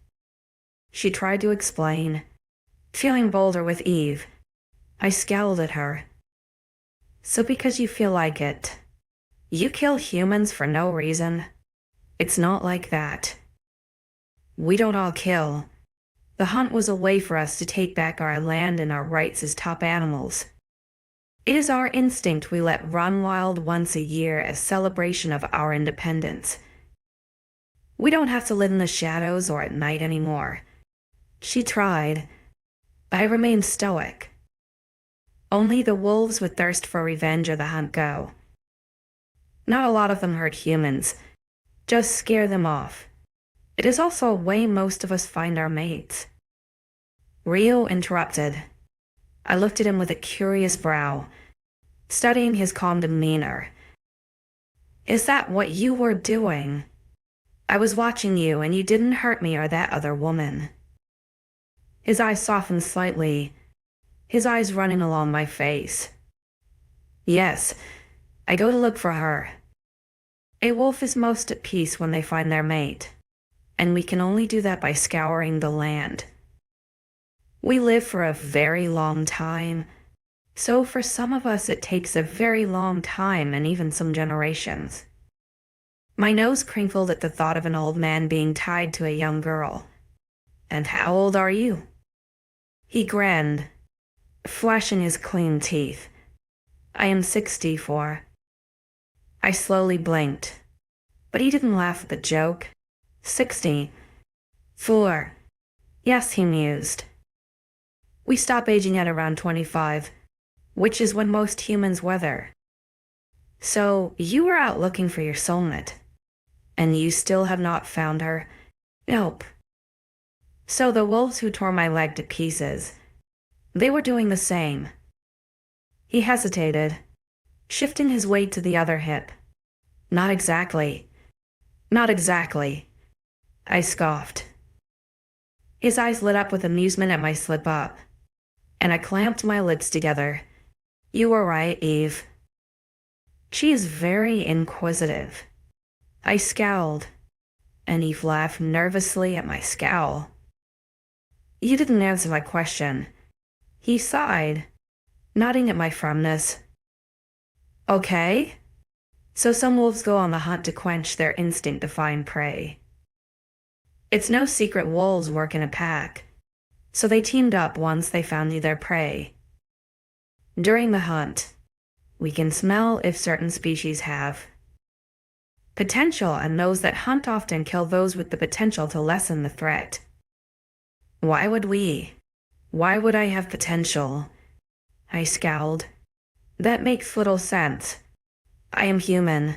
She tried to explain, feeling bolder with Eve. I scowled at her. So because you feel like it, you kill humans for no reason? It's not like that. We don't all kill. The hunt was a way for us to take back our land and our rights as top animals. It is our instinct we let run wild once a year as celebration of our independence. We don't have to live in the shadows or at night anymore. She tried, but I remained stoic. Only the wolves with thirst for revenge or the hunt go. Not a lot of them hurt humans, just scare them off. It is also a way most of us find our mates. 𝐊𝐢 interrupted. I looked at him with a curious brow, studying his calm demeanor. Is that what you were doing? I was watching you and you didn't hurt me or that other woman. His eyes softened slightly, his eyes running along my face. Yes, I go to look for her. A wolf is most at peace when they find their mate, and we can only do that by scouring the land. We live for a very long time, so for some of us it takes a very long time and even some generations. My nose crinkled at the thought of an old man being tied to a young girl. And how old are you? He grinned, flashing his clean teeth. I am 64. I slowly blinked, but he didn't laugh at the joke. 64. Yes, he mused. We stop aging at around 25, which is when most humans wither. So, you were out looking for your soulmate, and you still have not found her? Nope. So the wolves who tore my leg to pieces, they were doing the same. He hesitated, shifting his weight to the other hip. Not exactly. Not exactly. I scoffed. His eyes lit up with amusement at my slip-up, and I clamped my lids together. You were right, Eve. She is very inquisitive. I scowled, and Eve laughed nervously at my scowl. You didn't answer my question. He sighed, nodding at my firmness. Okay. So some wolves go on the hunt to quench their instinct to find prey. It's no secret wolves work in a pack, so they teamed up once they found their prey. During the hunt, we can smell if certain species have potential, and those that hunt often kill those with the potential to lessen the threat. Why would we? Why would I have potential? I scowled. That makes little sense. I am human.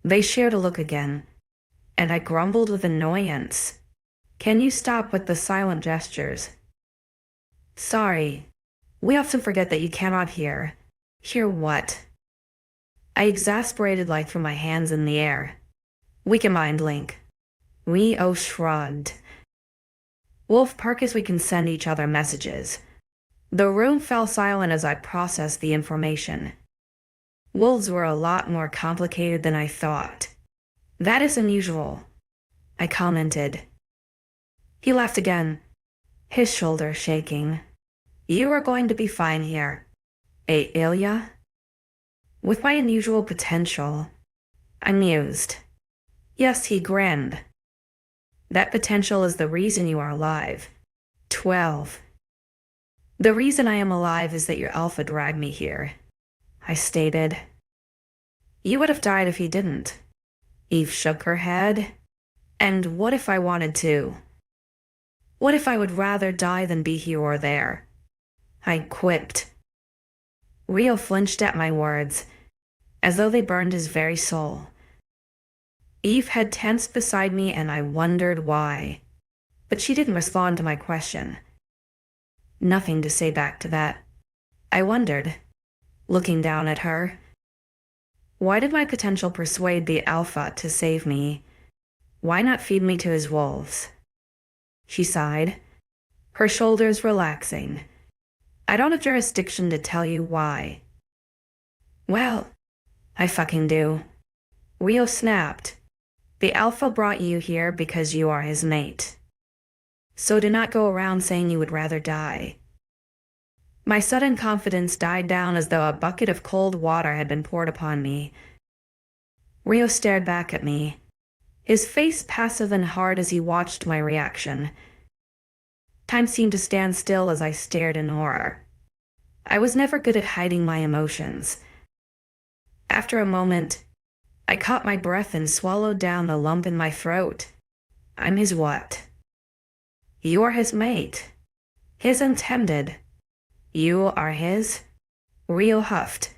They shared a look again, and I grumbled with annoyance. Can you stop with the silent gestures? Sorry. We often forget that you cannot hear. Hear what? I exasperated light from my hands in the air. We can mind link. 𝐊𝐢 shrugged. Wolf Parkus, we can send each other messages. The room fell silent as I processed the information. Wolves were a lot more complicated than I thought. That is unusual, I commented. He laughed again, his shoulders shaking. You are going to be fine here. 𝐊𝐢𝐬? With my unusual potential, I mused. Yes, he grinned. That potential is the reason you are alive. 12. The reason I am alive is that your alpha dragged me here, I stated. You would have died if he didn't. Eve shook her head. And what if I wanted to? What if I would rather die than be here or there? I quipped. 𝐊𝐢 flinched at my words, as though they burned his very soul. Eve had tensed beside me, and I wondered why. But she didn't respond to my question. Nothing to say back to that. I wondered, looking down at her. Why did my potential persuade the Alpha to save me? Why not feed me to his wolves? She sighed, her shoulders relaxing. I don't have jurisdiction to tell you why. Well, I fucking do. 𝐊𝐬 snapped. The Alpha brought you here because you are his mate. So do not go around saying you would rather die. My sudden confidence died down as though a bucket of cold water had been poured upon me. 𝐊𝐬 stared back at me, his face passive and hard as he watched my reaction. Time seemed to stand still as I stared in horror. I was never good at hiding my emotions. After a moment, I caught my breath and swallowed down the lump in my throat. I'm his what? You are his mate. His intended. You are his? 𝐊𝐬 huffed,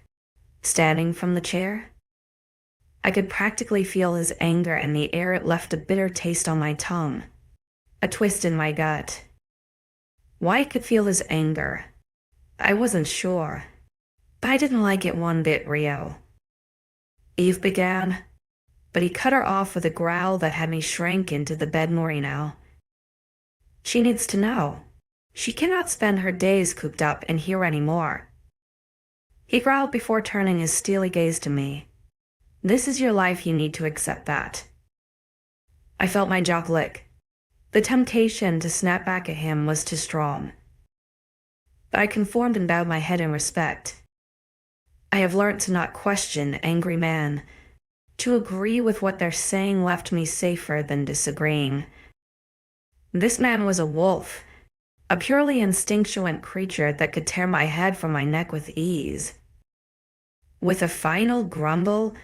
standing from the chair. I could practically feel his anger, and the air it left a bitter taste on my tongue, a twist in my gut. Why I could feel his anger, I wasn't sure, but I didn't like it one bit. 𝐊𝐬. Eve began, but he cut her off with a growl that had me shrink into the bed more now. She needs to know. She cannot spend her days cooped up in here anymore. He growled before turning his steely gaze to me. This is your life, you need to accept that. I felt my jaw click. The temptation to snap back at him was too strong. But I conformed and bowed my head in respect. I have learnt to not question angry men. To agree with what they're saying left me safer than disagreeing. This man was a wolf, a purely instinctual creature that could tear my head from my neck with ease. With a final grumble,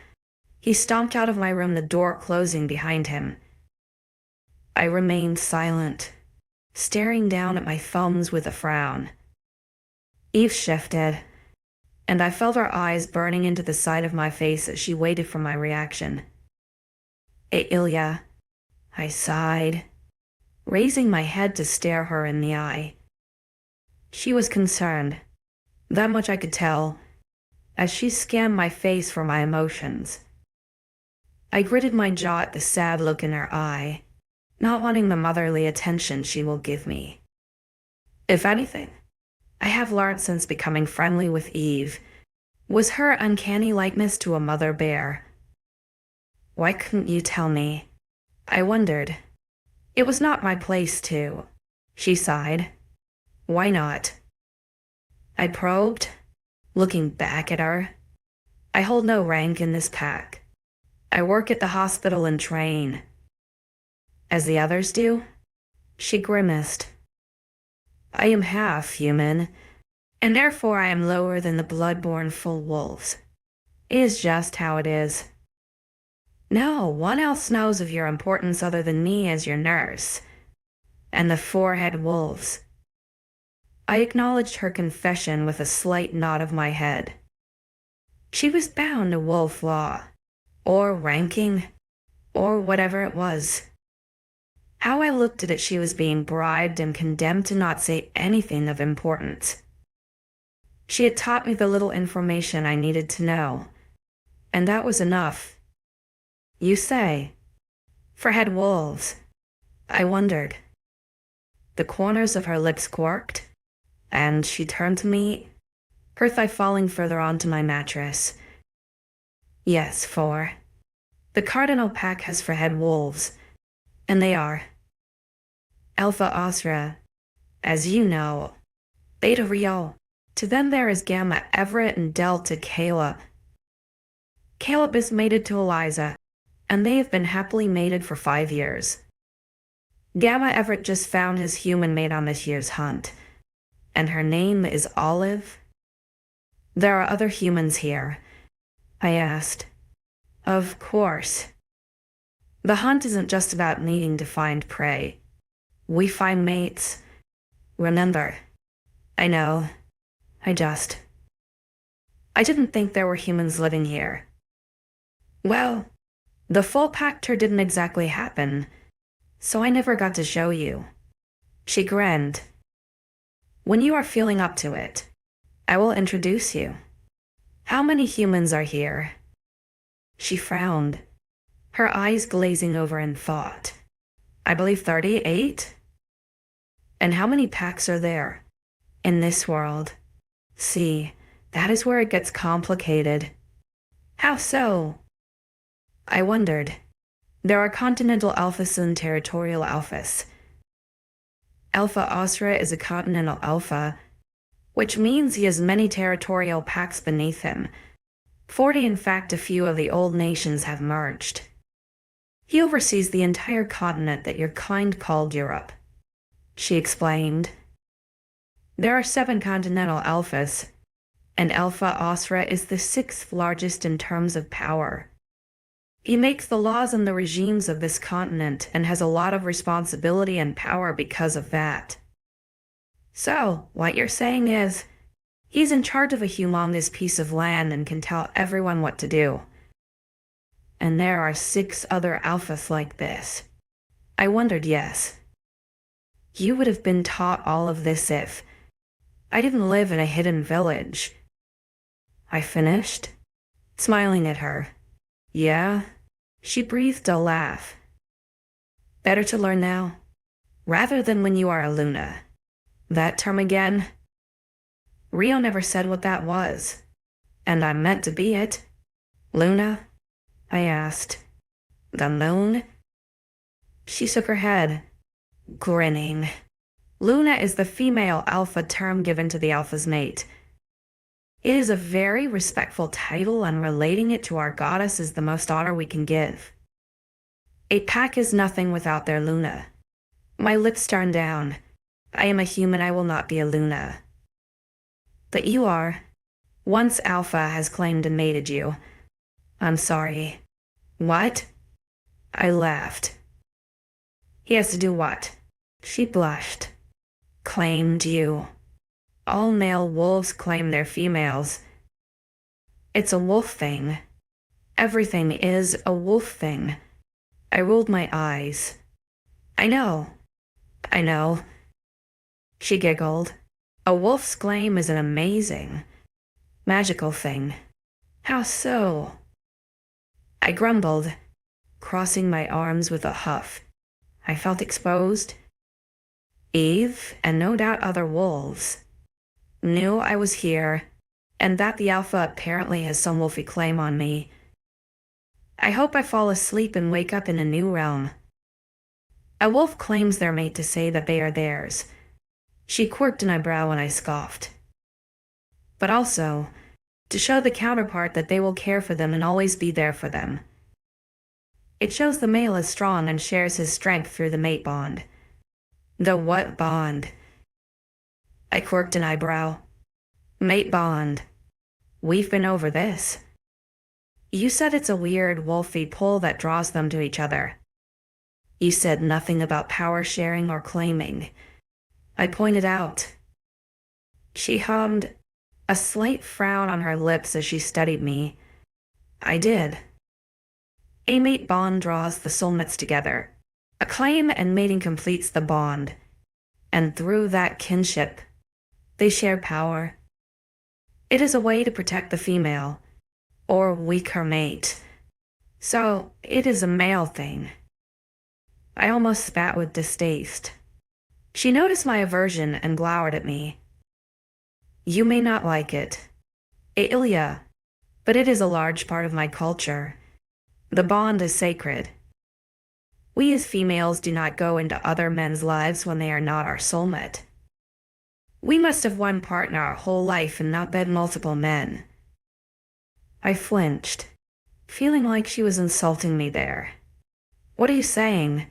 he stomped out of my room, the door closing behind him. I remained silent, staring down at my thumbs with a frown. Eve shifted, and I felt her eyes burning into the side of my face as she waited for my reaction. 𝐿𝐤, I sighed, raising my head to stare her in the eye. She was concerned, that much I could tell, as she scanned my face for my emotions. I gritted my jaw at the sad look in her eye, not wanting the motherly attention she will give me. If anything, I have learned since becoming friendly with Eve, was her uncanny likeness to a mother bear. Why couldn't you tell me? I wondered. It was not my place to. She sighed. Why not? I probed, looking back at her. I hold no rank in this pack. I work at the hospital and train. As the others do? She grimaced. I am half human, and therefore I am lower than the blood-born full wolves. It is just how it is. No one else knows of your importance other than me as your nurse, and the four-head wolves. I acknowledged her confession with a slight nod of my head. She was bound to wolf law, or ranking, or whatever it was. How I looked at it, she was being bribed and condemned to not say anything of importance. She had taught me the little information I needed to know, and that was enough. You say, for head wolves, I wondered. The corners of her lips quirked, and she turned to me, her thigh falling further onto my mattress. Yes, 4. The cardinal pack has for head wolves, and they are Alpha 𝐊𝐼𝐬, as you know, Beta 𝐊𝐬. To them there is Gamma Everett and Delta 𝐾𝐤. 𝐾𝐤 is mated to 𝐿𝐼𝐬, and they have been happily mated for 5 years. Gamma Everett just found his human mate on this year's hunt, and her name is Olive. There are other humans here, I asked. Of course. The hunt isn't just about needing to find prey. We find mates. Remember. I know. I didn't think there were humans living here. Well, the full pack tour didn't exactly happen, so I never got to show you. She grinned. When you are feeling up to it, I will introduce you. How many humans are here? She frowned, her eyes glazing over in thought. I believe 38? And how many packs are there? In this world? See, that is where it gets complicated. How so? I wondered. There are continental alphas and territorial alphas. 𝐴lpha is a continental alpha, which means he has many territorial packs beneath him. 40, in fact, a few of the old nations have merged. He oversees the entire continent that your kind called Europe, she explained. There are 7 continental alphas, and 𝐴lpha is the 6th largest in terms of power. He makes the laws and the regimes of this continent and has a lot of responsibility and power because of that. So, what you're saying is, he's in charge of a humongous piece of land and can tell everyone what to do. And there are 6 other alphas like this. I wondered, yes. You would have been taught all of this if I didn't live in a hidden village. I finished, smiling at her. Yeah? She breathed a laugh. Better to learn now, rather than when you are a Luna. That term again? Rio never said what that was, and I meant to be it. Luna? I asked. The moon? She shook her head, grinning. Luna is the female alpha term given to the alpha's mate. It is a very respectful title, and relating it to our goddess is the most honor we can give. A pack is nothing without their Luna. My lips turned down. I am a human, I will not be a Luna. But you are. Once Alpha has claimed and mated you. I'm sorry. What? I laughed. He has to do what? She blushed. Claimed you. All male wolves claim their females. It's a wolf thing. Everything is a wolf thing. I rolled my eyes. I know. She giggled. A wolf's claim is an amazing, magical thing. How so? I grumbled, crossing my arms with a huff. I felt exposed. Eve, and no doubt other wolves, knew I was here, and that the alpha apparently has some wolfy claim on me. I hope I fall asleep and wake up in a new realm. A wolf claims their mate to say that they are theirs. She quirked an eyebrow when I scoffed. But also, to show the counterpart that they will care for them and always be there for them. It shows the male is strong and shares his strength through the mate bond. The what bond? I quirked an eyebrow. Mate bond. We've been over this. You said it's a weird, wolfy pull that draws them to each other. You said nothing about power sharing or claiming. I pointed out. She hummed, a slight frown on her lips as she studied me. I did. A mate bond draws the soulmates together. A claim and mating completes the bond. And through that kinship, they share power. It is a way to protect the female, or weaker mate. So, it is a male thing. I almost spat with distaste. She noticed my aversion and glowered at me. You may not like it, 𝐊𝐢𝐬, but it is a large part of my culture. The bond is sacred. We as females do not go into other men's lives when they are not our soulmate. We must have one partner our whole life and not bed multiple men. I flinched, feeling like she was insulting me there. What are you saying?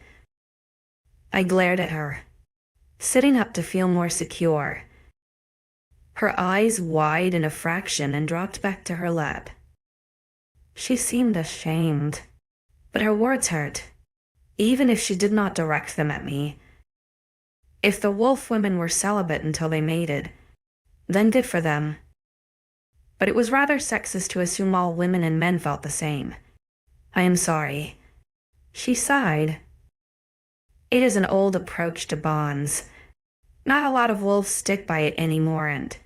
I glared at her, sitting up to feel more secure. Her eyes wide in a fraction and dropped back to her lap. She seemed ashamed, but her words hurt, even if she did not direct them at me. If the wolf women were celibate until they mated, then good for them. But it was rather sexist to assume all women and men felt the same. I am sorry. She sighed. It is an old approach to bonds. Not a lot of wolves stick by it anymore, and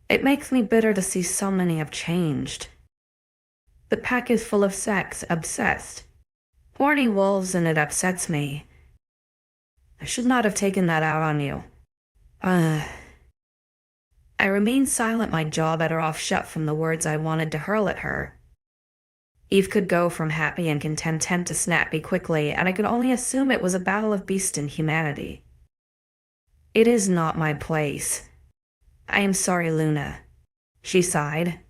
it makes me bitter to see so many have changed. The pack is full of sex, obsessed, horny wolves, and it upsets me. I should not have taken that out on you. I remained silent, my jaw better off shut from the words I wanted to hurl at her. Eve could go from happy and content to snappy quickly, and I could only assume it was a battle of beast and humanity. It is not my place. I am sorry, Luna. She sighed.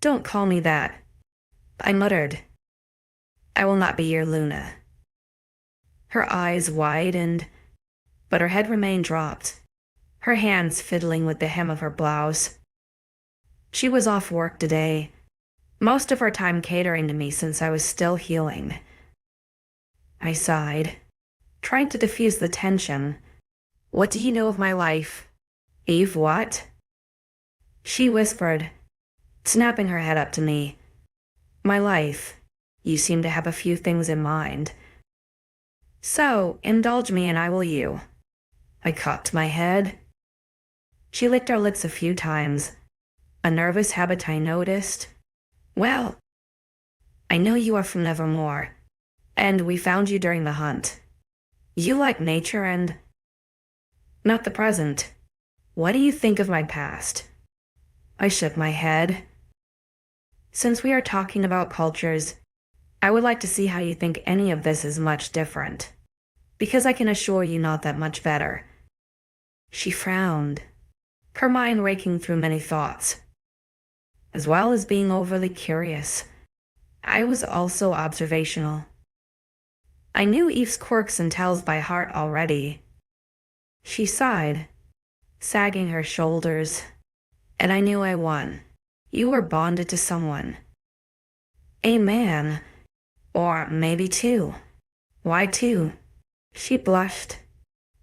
Don't call me that. I muttered. I will not be your Luna. Her eyes widened, but her head remained dropped, her hands fiddling with the hem of her blouse. She was off work today, most of her time catering to me since I was still healing. I sighed, trying to diffuse the tension. What do you know of my life? Eve, what? She whispered, snapping her head up to me. My life. You seem to have a few things in mind. So, indulge me and I will you. I cocked my head. She licked her lips a few times, a nervous habit I noticed. Well, I know you are from Nevermore, and we found you during the hunt. You like nature and... not the present. What do you think of my past? I shook my head. Since we are talking about cultures, I would like to see how you think any of this is much different, because I can assure you not that much better. She frowned, her mind raking through many thoughts. As well as being overly curious, I was also observational. I knew Eve's quirks and tells by heart already. She sighed, sagging her shoulders, and I knew I won. You were bonded to someone. A man, or maybe two. Why two? She blushed,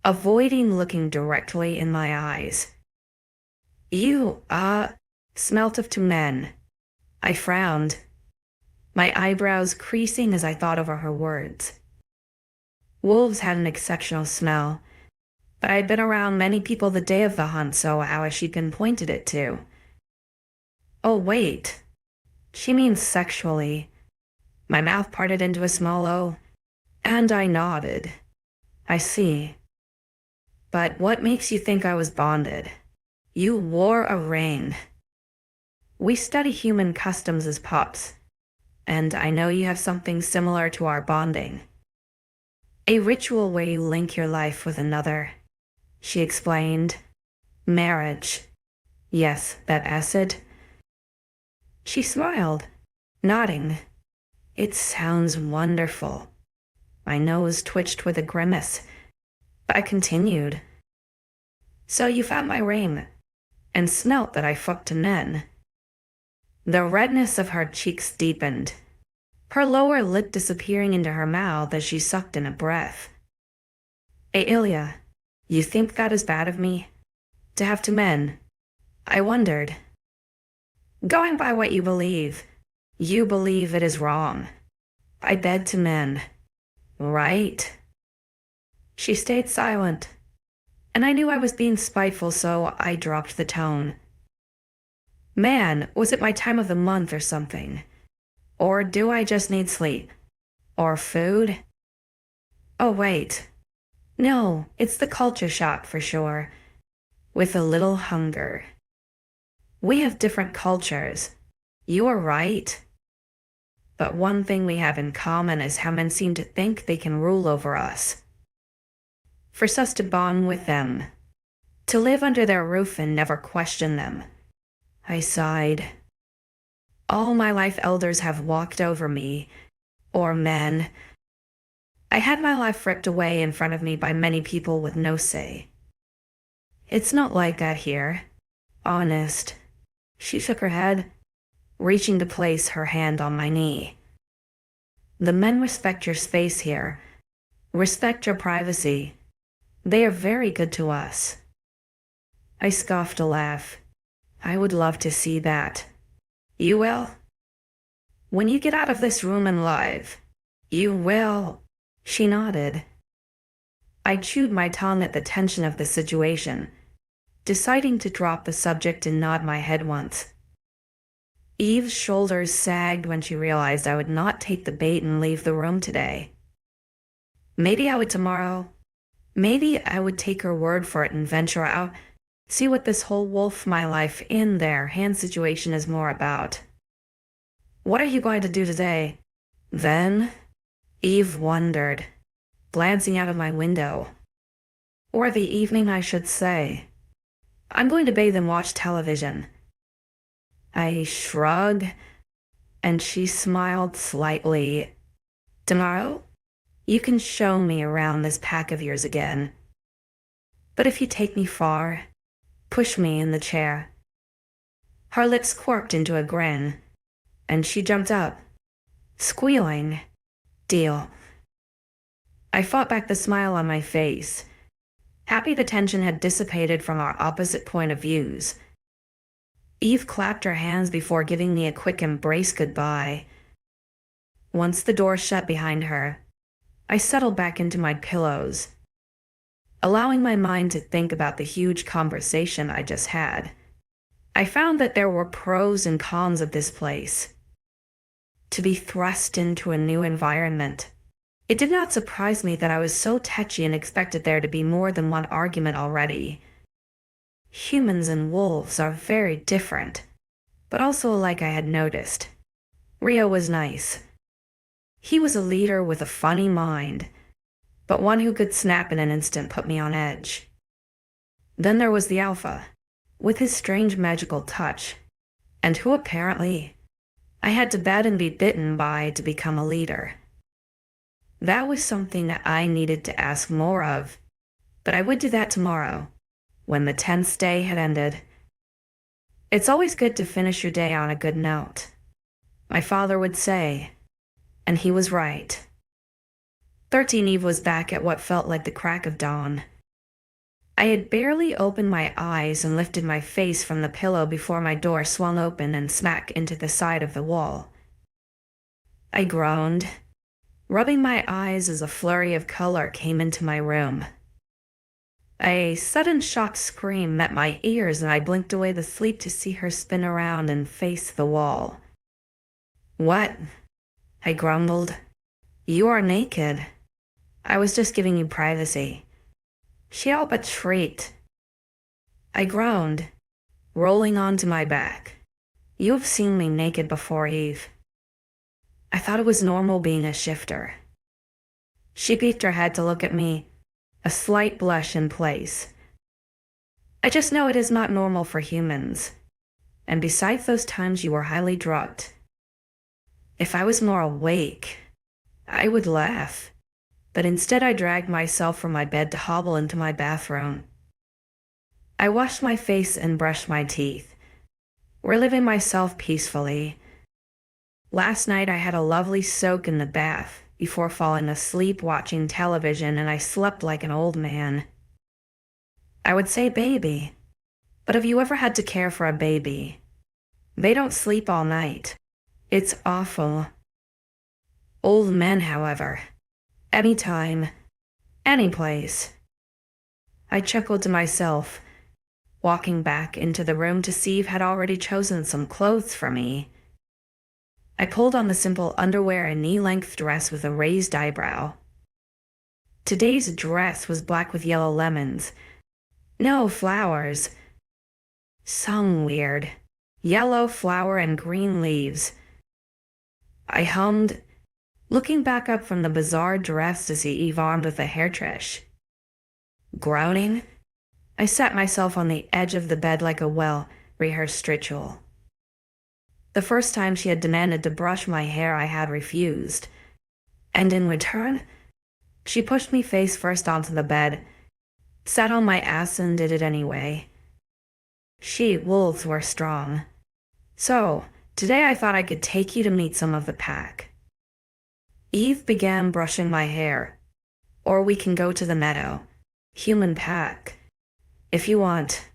avoiding looking directly in my eyes. You, smelt of two men. I frowned, my eyebrows creasing as I thought over her words. Wolves had an exceptional smell, but I had been around many people the day of the hunt, so how has she pinpointed it to? Oh, wait. She means sexually. My mouth parted into a small O, and I nodded. I see. But what makes you think I was bonded? You wore a ring. We study human customs as pups, and I know you have something similar to our bonding. A ritual where you link your life with another, she explained. Marriage. Yes, that acid. She smiled, nodding. It sounds wonderful. My nose twitched with a grimace, but I continued. So you found my ring, and smelt that I fucked a men. The redness of her cheeks deepened, her lower lip disappearing into her mouth as she sucked in a breath. 𝐊𝐢𝐬, you think that is bad of me? To have two men? I wondered. Going by what you believe it is wrong. I bed to men, right? She stayed silent, and I knew I was being spiteful, so I dropped the tone. Man, was it my time of the month or something? Or do I just need sleep? Or food? Oh, wait. No, it's the culture shock for sure. With a little hunger. We have different cultures. You are right. But one thing we have in common is how men seem to think they can rule over us. Force us to bond with them, to live under their roof and never question them. I sighed. All my life elders have walked over me, or men. I had my life ripped away in front of me by many people with no say. It's not like that here. Honest. She shook her head, reaching to place her hand on my knee. The men respect your space here, respect your privacy. They are very good to us. I scoffed a laugh. I would love to see that. You will? When you get out of this room alive, you will. She nodded. I chewed my tongue at the tension of the situation, deciding to drop the subject and nod my head once. Eve's shoulders sagged when she realized I would not take the bait and leave the room today. Maybe I would tomorrow. Maybe I would take her word for it and venture out. See what this whole wolf my life in their hand situation is more about. What are you going to do today? Then Eve wondered, glancing out of my window. Or the evening, I should say. I'm going to bathe and watch television. I shrugged, and she smiled slightly. Tomorrow, you can show me around this pack of yours again. But if you take me far, push me in the chair. Her lips quirked into a grin, and she jumped up, squealing, "Deal." I fought back the smile on my face, happy the tension had dissipated from our opposite point of views. Eve clapped her hands before giving me a quick embrace goodbye. Once the door shut behind her, I settled back into my pillows, allowing my mind to think about the huge conversation I just had. I found that there were pros and cons of this place. To be thrust into a new environment. It did not surprise me that I was so touchy and expected there to be more than one argument already. Humans and wolves are very different, but also alike I had noticed. Rio was nice. He was a leader with a funny mind, but one who could snap in an instant put me on edge. Then there was the Alpha, with his strange magical touch, and who apparently I had to bed and be bitten by to become a leader. That was something that I needed to ask more of, but I would do that tomorrow, when the tense day had ended. It's always good to finish your day on a good note, my father would say, and he was right. 13 Eve was back at what felt like the crack of dawn. I had barely opened my eyes and lifted my face from the pillow before my door swung open and smack into the side of the wall. I groaned, rubbing my eyes as a flurry of color came into my room. A sudden shocked scream met my ears and I blinked away the sleep to see her spin around and face the wall. "What?" I grumbled. "You are naked. I was just giving you privacy." She all but shrieked. I groaned, rolling onto my back. "You have seen me naked before, Eve." I thought it was normal being a shifter. She peeked her head to look at me, a slight blush in place. "I just know it is not normal for humans. And besides those times you were highly drugged. If I was more awake, I would laugh. But instead I dragged myself from my bed to hobble into my bathroom. I washed my face and brushed my teeth, reliving myself peacefully. Last night I had a lovely soak in the bath before falling asleep watching television, and I slept like an old man. I would say baby, but have you ever had to care for a baby? They don't sleep all night. It's awful. Old men, however, anytime, any place. I chuckled to myself, walking back into the room to see Eve had already chosen some clothes for me. I pulled on the simple underwear and knee-length dress with a raised eyebrow. Today's dress was black with yellow lemons. No flowers. Some weird yellow flower and green leaves. I hummed, looking back up from the bizarre dress to see Eve armed with a hair trish. Groaning, I sat myself on the edge of the bed like a well-rehearsed ritual. The first time she had demanded to brush my hair, I had refused. And in return, she pushed me face first onto the bed, sat on my ass and did it anyway. Wolves were strong. So, today I thought I could take you to meet some of the pack. Eve began brushing my hair. Or we can go to the meadow. Human pack. If you want.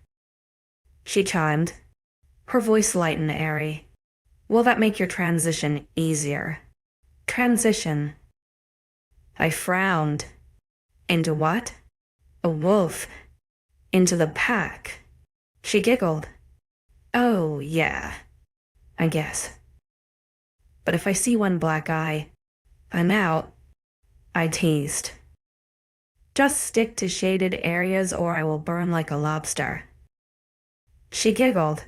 She chimed, her voice light and airy. Will that make your transition easier? Transition. I frowned. Into what? A wolf. Into the pack. She giggled. Oh, yeah. I guess. But if I see one black eye, I'm out. I teased. Just stick to shaded areas or I will burn like a lobster. She giggled,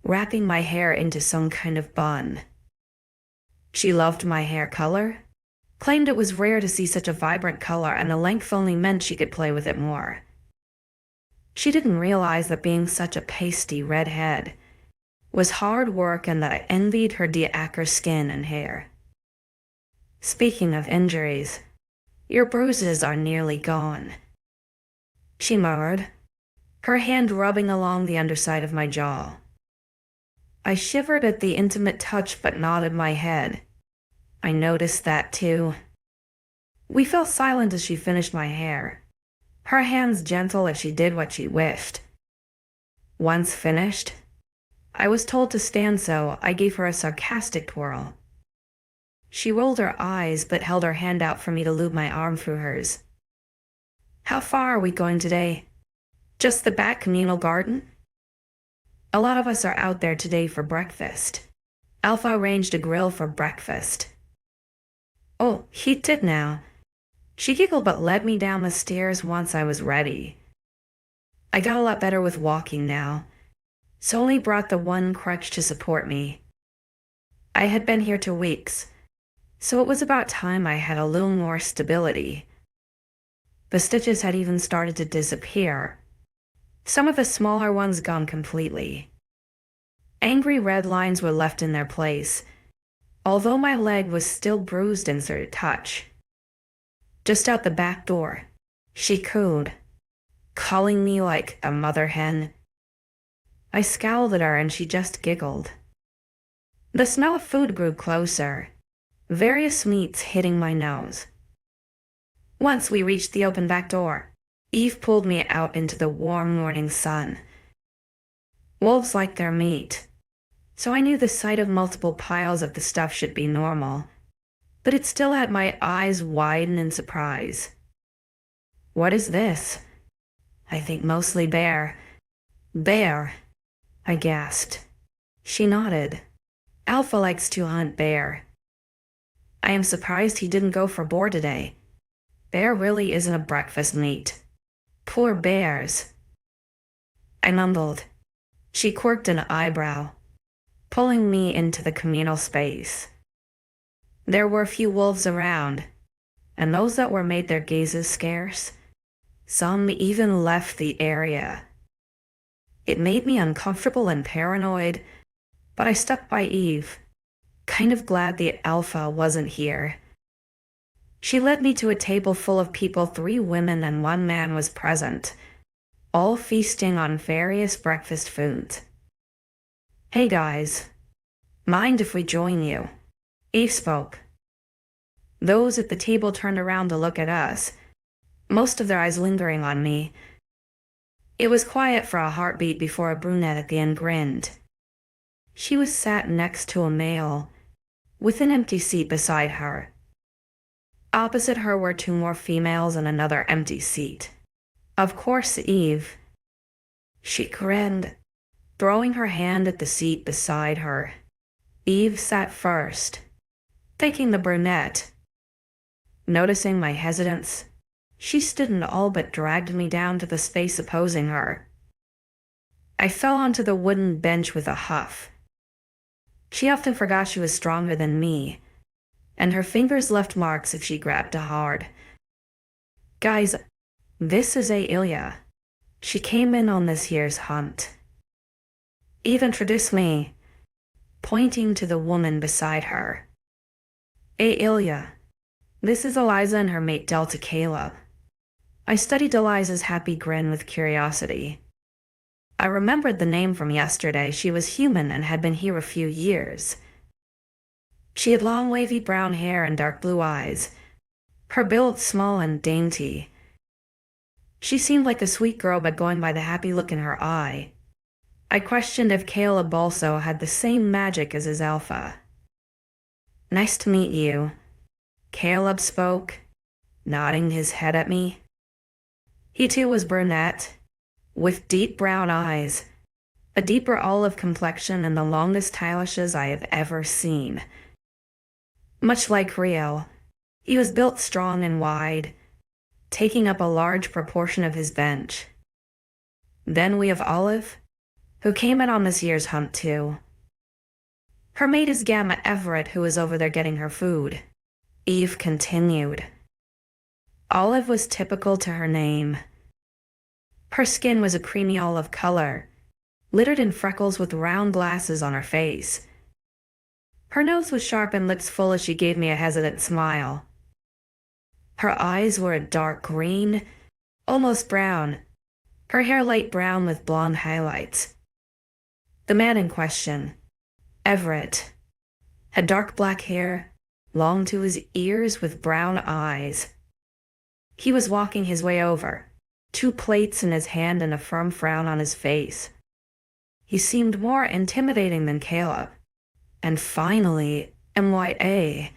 wrapping my hair into some kind of bun. She loved my hair color, claimed it was rare to see such a vibrant color and the length only meant she could play with it more. She didn't realize that being such a pasty redhead was hard work and that I envied her 𝐊𝐢𝐳 skin and hair. Speaking of injuries, your bruises are nearly gone, she murmured, her hand rubbing along the underside of my jaw. I shivered at the intimate touch but nodded my head. I noticed that too. We fell silent as she finished my hair, her hands gentle as she did what she wished. Once finished, I was told to stand, so I gave her a sarcastic twirl. She rolled her eyes but held her hand out for me to loop my arm through hers. How far are we going today? Just the back communal garden? A lot of us are out there today for breakfast. Alpha arranged a grill for breakfast. Oh, he did now. She giggled but led me down the stairs once I was ready. I got a lot better with walking now. Solely brought the one crutch to support me. I had been here 2 weeks, so it was about time I had a little more stability. The stitches had even started to disappear, some of the smaller ones gone completely. Angry red lines were left in their place, although my leg was still bruised and sort of touch. Just out the back door, she cooed, calling me like a mother hen. I scowled at her and she just giggled. The smell of food grew closer, various meats hitting my nose. Once we reached the open back door, Eve pulled me out into the warm morning sun. Wolves like their meat, so I knew the sight of multiple piles of the stuff should be normal, but it still had my eyes widen in surprise. What is this? I think mostly bear. Bear, I gasped. She nodded. Alpha likes to hunt bear. I am surprised he didn't go for boar today. Bear really isn't a breakfast meat. Poor bears. I mumbled. She quirked an eyebrow, pulling me into the communal space. There were a few wolves around, and those that were made their gazes scarce. Some even left the area. It made me uncomfortable and paranoid, but I stuck by Eve, kind of glad the Alpha wasn't here. She led me to a table full of people. 3 women and 1 man was present, all feasting on various breakfast foods. Hey guys, mind if we join you? Eve spoke. Those at the table turned around to look at us, most of their eyes lingering on me. It was quiet for a heartbeat before a brunette at the end grinned. She was sat next to a male, with an empty seat beside her. Opposite her were 2 more females and another empty seat. Of course, Eve. She grinned, throwing her hand at the seat beside her. Eve sat first, thanking the brunette. Noticing my hesitance, she stood and all but dragged me down to the space opposing her. I fell onto the wooden bench with a huff. She often forgot she was stronger than me, and her fingers left marks if she grabbed hard. Guys, this is 𝐊𝐢𝐬. She came in on this year's hunt. Eve introduced me, pointing to the woman beside her. 𝐊𝐢𝐬. This is 𝐊𝐢𝐳 and her mate 𝐿𝐢𝐳. I studied 𝐊𝐈𝐳's happy grin with curiosity. I remembered the name from yesterday. She was human and had been here a few years. She had long wavy brown hair and dark blue eyes, her build small and dainty. She seemed like a sweet girl, but going by the happy look in her eye, I questioned if 𝐾𝐜 also had the same magic as his alpha. Nice to meet you, 𝐾𝐜 spoke, nodding his head at me. He too was brunette, with deep brown eyes, a deeper olive complexion, and the longest eyelashes I have ever seen. Much like 𝐊𝐢𝐬, he was built strong and wide, taking up a large proportion of his bench. Then we have Olive, who came in on this year's hunt too. Her mate is 𝐊𝐿𝐬 who is over there getting her food. Eve continued. Olive was typical to her name. Her skin was a creamy olive color, littered in freckles with round glasses on her face. Her nose was sharp and lips full as she gave me a hesitant smile. Her eyes were a dark green, almost brown, her hair light brown with blonde highlights. The man in question, Everett, had dark black hair, long to his ears with brown eyes. He was walking his way over, 2 plates in his hand and a firm frown on his face. He seemed more intimidating than Caleb. And finally, 𝐊𝐬.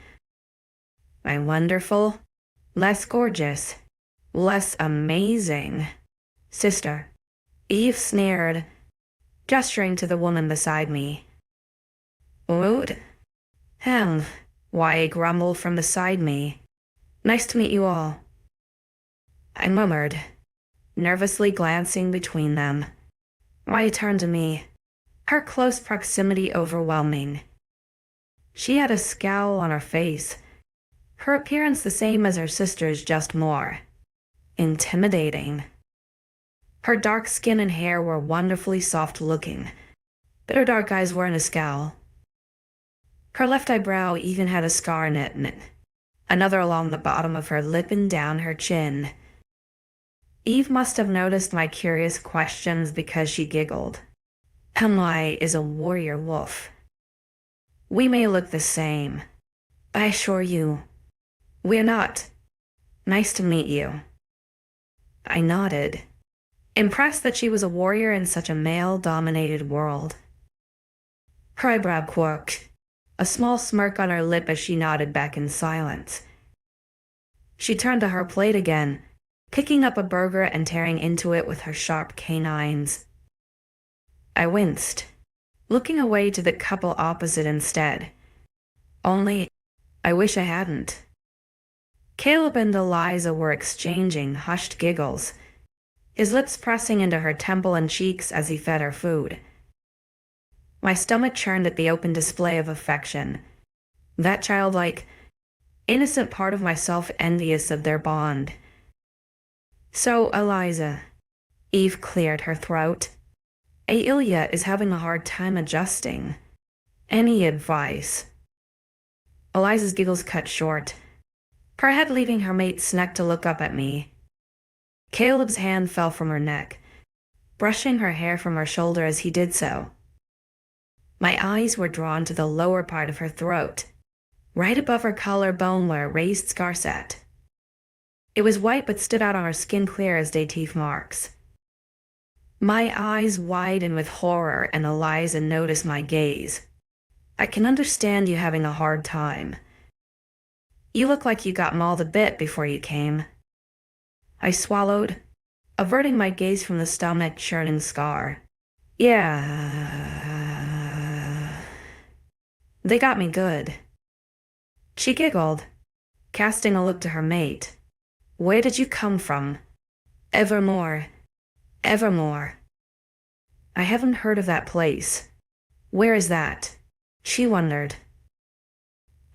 My wonderful, less gorgeous, less amazing sister, Eve sneered, gesturing to the woman beside me. Woot? 𝐿𝐬 grumbled from beside me. Nice to meet you all, I murmured, nervously glancing between them. 𝐿𝐬 turned to me, her close proximity overwhelming. She had a scowl on her face, her appearance the same as her sister's, just more intimidating. Her dark skin and hair were wonderfully soft-looking, but her dark eyes were in a scowl. Her left eyebrow even had a scar in it, and another along the bottom of her lip and down her chin. Eve must have noticed my curious questions because she giggled. 𝐿𝐬 is a warrior wolf. We may look the same, but I assure you, we're not. Nice to meet you. I nodded, impressed that she was a warrior in such a male-dominated world. Her eyebrow quirked, a small smirk on her lip as she nodded back in silence. She turned to her plate again, picking up a burger and tearing into it with her sharp canines. I winced, looking away to the couple opposite instead. Only, I wish I hadn't. Caleb and 𝐊𝐬 were exchanging hushed giggles, his lips pressing into her temple and cheeks as he fed her food. My stomach churned at the open display of affection, that childlike, innocent part of myself envious of their bond. So, 𝐿𝐬, Eve cleared her throat. 𝐿𝐬 is having a hard time adjusting. Any advice? 𝐿𝐬's giggles cut short, her head leaving her mate's neck to look up at me. Caleb's hand fell from her neck, brushing her hair from her shoulder as he did so. My eyes were drawn to the lower part of her throat, right above her collarbone where a raised scar sat. It was white but stood out on her skin clear as day teeth marks. My eyes widened with horror and 𝐿𝐬 noticed my gaze. I can understand you having a hard time. You look like you got mauled a bit before you came. I swallowed, averting my gaze from the stomach-churning scar. Yeah. They got me good. She giggled, casting a look to her mate. Where did you come from? 𝐿𝐬. 𝐿𝐬. I haven't heard of that place. Where is that? She wondered.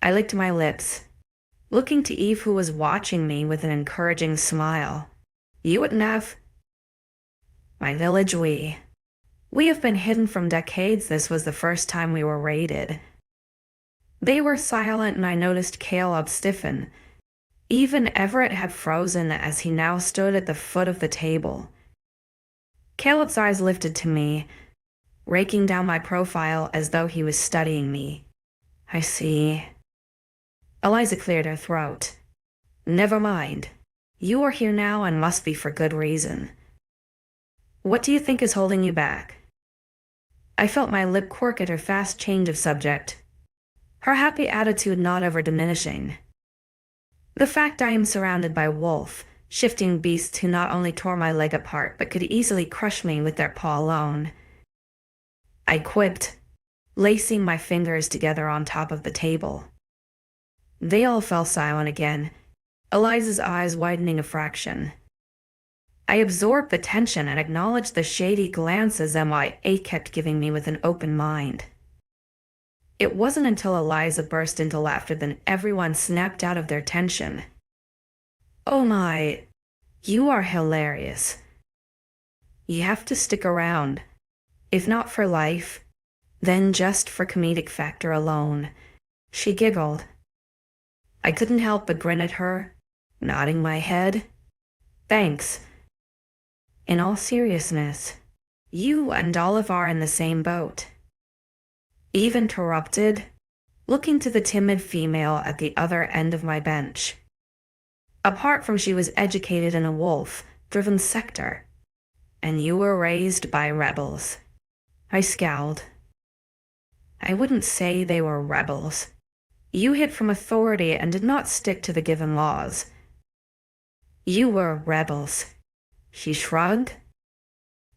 I licked my lips, looking to Eve who was watching me with an encouraging smile. You wouldn't have? My village we have been hidden from decades. This was the first time we were raided. They were silent and I noticed Caleb stiffen. Even Everett had frozen as he now stood at the foot of the table. Caleb's eyes lifted to me, raking down my profile as though he was studying me. I see. 𝐿𝐬 cleared her throat. Never mind. You are here now and must be for good reason. What do you think is holding you back? I felt my lip quirk at her fast change of subject, her happy attitude not ever diminishing. The fact I am surrounded by wolf, shifting beasts who not only tore my leg apart but could easily crush me with their paw alone. I quipped, lacing my fingers together on top of the table. They all fell silent again, 𝐿𝐬's eyes widening a fraction. I absorbed the tension and acknowledged the shady glances 𝐊𝐢𝐬 kept giving me with an open mind. It wasn't until 𝐿𝐲𝐬 burst into laughter that everyone snapped out of their tension. "Oh my, you are hilarious. You have to stick around. If not for life, then just for comedic factor alone," she giggled. I couldn't help but grin at her, nodding my head. "Thanks. In all seriousness, you and Olive are in the same boat." Eve interrupted, looking to the timid female at the other end of my bench. "Apart from she was educated in a wolf-driven sector, and you were raised by rebels." I scowled. "I wouldn't say they were rebels. You hid from authority and did not stick to the given laws." "You were rebels," she shrugged.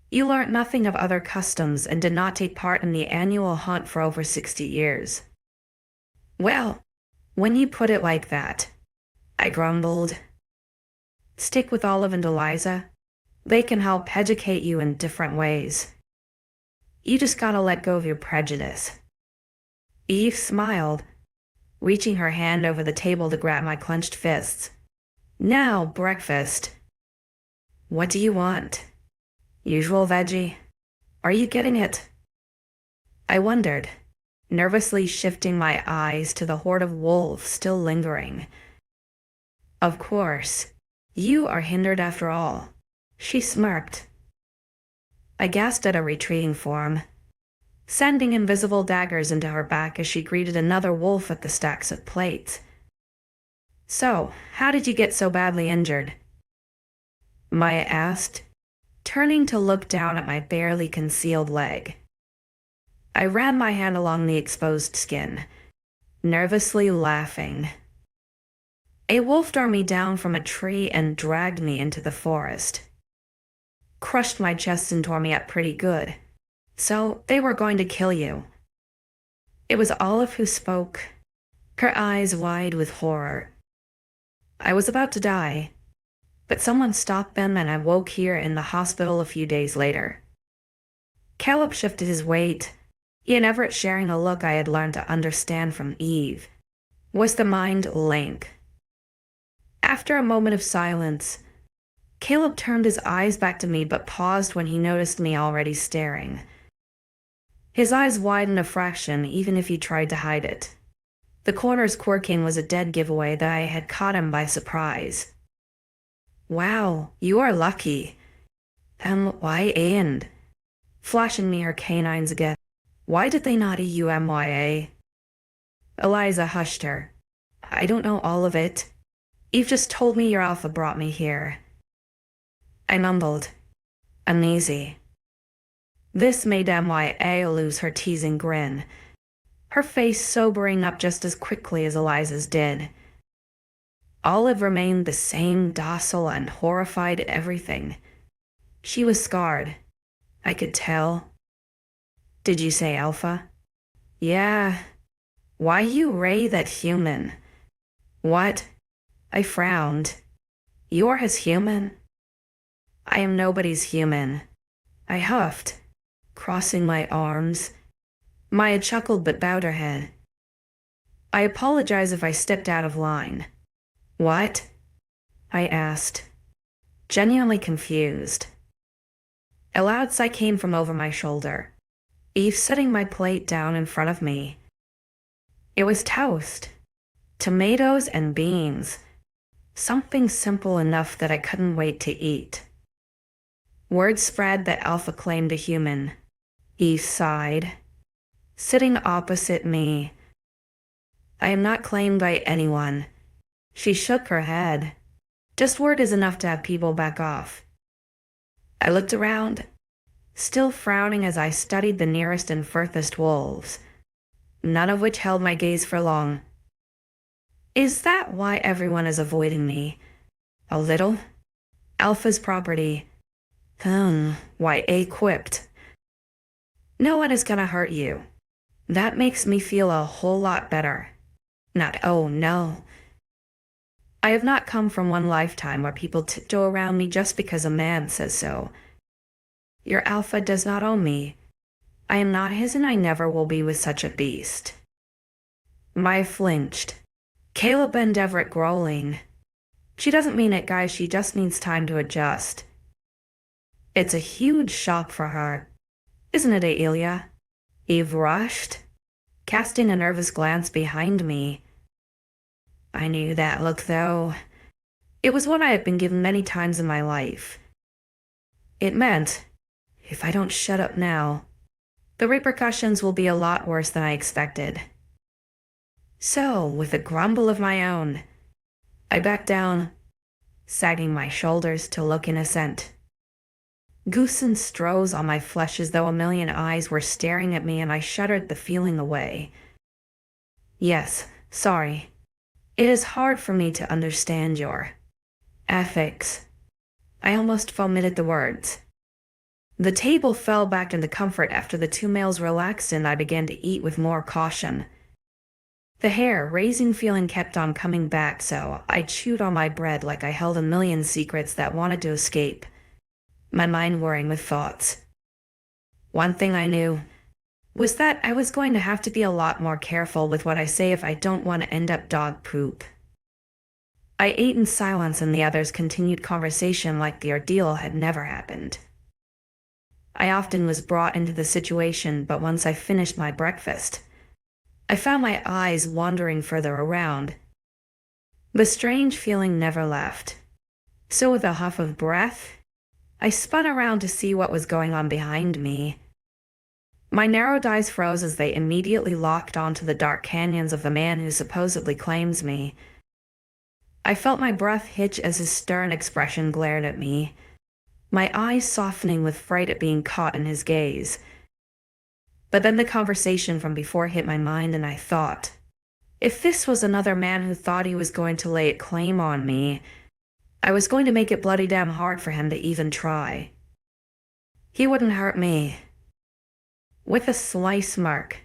"You learnt nothing of other customs and did not take part in the annual hunt for over 60 years. "Well, when you put it like that," I grumbled. "Stick with Olive and Eliza. They can help educate you in different ways. You just gotta let go of your prejudice." Eve smiled, reaching her hand over the table to grab my clenched fists. "Now, breakfast. What do you want? Usual veggie? Are you getting it?" I wondered, nervously shifting my eyes to the horde of wolves still lingering. "Of course. You are hindered after all," she smirked. I gasped at a retreating form, sending invisible daggers into her back as she greeted another wolf at the stacks of plates. "So, how did you get so badly injured?" Maya asked, turning to look down at my barely concealed leg. I ran my hand along the exposed skin, nervously laughing. "A wolf tore me down from a tree and dragged me into the forest. Crushed my chest and tore me up pretty good. So they were going to kill you." It was Olive who spoke, her eyes wide with horror. "I was about to die, but someone stopped them and I woke here in the hospital a few days later." Caleb shifted his weight, Ian Everett sharing a look I had learned to understand from Eve. Was the mind blank? After a moment of silence, Caleb turned his eyes back to me but paused when he noticed me already staring. His eyes widened a fraction even if he tried to hide it. The corners quirking was a dead giveaway that I had caught him by surprise. "Wow, you are lucky." "Why and?" Flashing me her canines again. "Why did they not EUMYA?" Eliza hushed her. "I don't know all of it. Eve just told me your alpha brought me here." I mumbled, uneasy. This made 𝐊𝐲𝐬 lose her teasing grin, her face sobering up just as quickly as Eliza's did. Olive remained the same, docile and horrified at everything. She was scarred. I could tell. "Did you say alpha?" "Yeah." "Why you ray that human?" "What?" I frowned. "You're his human?" "I am nobody's human," I huffed, crossing my arms. Maya chuckled but bowed her head. "I apologize if I stepped out of line." "What?" I asked, genuinely confused. 𝐊𝐢𝐧𝐼 came from over my shoulder, Eve setting my plate down in front of me. It was toast, tomatoes and beans, something simple enough that I couldn't wait to eat. Word spread that Alpha claimed a human. Eve sighed, sitting opposite me. "I am not claimed by anyone." She shook her head. "Just word is enough to have people back off." I looked around, still frowning as I studied the nearest and furthest wolves, none of which held my gaze for long. Is that why everyone is avoiding me? A little? Alpha's property. Why equipped? No one is gonna hurt you. That makes me feel a whole lot better. Not, oh no. I have not come from one lifetime where people tiptoe around me just because a man says so. Your alpha does not own me. I am not his and I never will be with such a beast. Maya flinched. Caleb and Everett growling. She doesn't mean it, guys, she just needs time to adjust. It's a huge shock for her. Isn't it, 𝐊𝐤𝐬? Eve rushed, casting a nervous glance behind me. I knew that look, though. It was one I had been given many times in my life. It meant, if I don't shut up now, the repercussions will be a lot worse than I expected. So, with a grumble of my own, I backed down, sagging my shoulders to look innocent. Goosen strode on my flesh as though a million eyes were staring at me, and I shuddered the feeling away. Yes, sorry. It is hard for me to understand your ethics. I almost vomited the words. The table fell back into comfort after the two males relaxed, and I began to eat with more caution. The hair-raising feeling kept on coming back, so I chewed on my bread like I held a million secrets that wanted to escape, my mind whirring with thoughts. One thing I knew was that I was going to have to be a lot more careful with what I say if I don't want to end up dog poop. I ate in silence, and the others continued conversation like the ordeal had never happened. I often was brought into the situation, but once I finished my breakfast, I found my eyes wandering further around. The strange feeling never left. So with a huff of breath, I spun around to see what was going on behind me. My narrowed eyes froze as they immediately locked onto the dark canyons of the man who supposedly claims me. I felt my breath hitch as his stern expression glared at me, my eyes softening with fright at being caught in his gaze. But then the conversation from before hit my mind, and I thought, if this was another man who thought he was going to lay claim on me, I was going to make it bloody damn hard for him to even try. He wouldn't hurt me. With a sly smirk,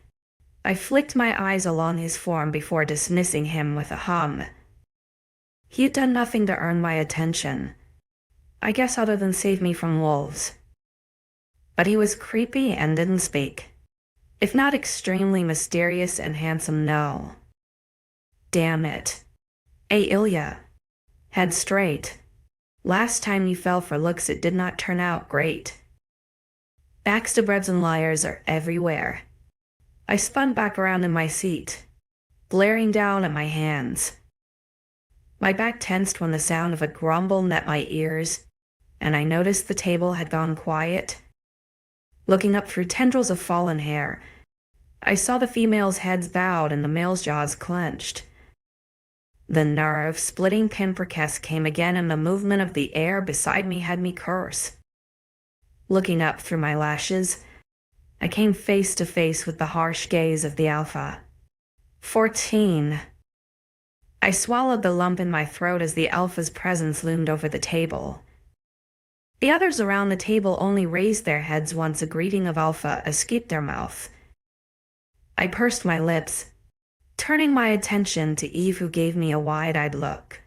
I flicked my eyes along his form before dismissing him with a hum. He had done nothing to earn my attention, I guess, other than save me from wolves. But he was creepy and didn't speak. If not extremely mysterious and handsome, no. Damn it. 𝐊𝐤𝐬. Head straight. Last time you fell for looks, it did not turn out great. Backstabs and liars are everywhere. I spun back around in my seat, glaring down at my hands. My back tensed when the sound of a grumble met my ears, and I noticed the table had gone quiet. Looking up through tendrils of fallen hair, I saw the females' heads bowed and the males' jaws clenched. The nerve-splitting pinprick came again, and the movement of the air beside me had me curse. Looking up through my lashes, I came face to face with the harsh gaze of the alpha. 14. I swallowed the lump in my throat as the alpha's presence loomed over the table. The others around the table only raised their heads once a greeting of alpha escaped their mouth. I pursed my lips, turning my attention to Eve, who gave me a wide-eyed look.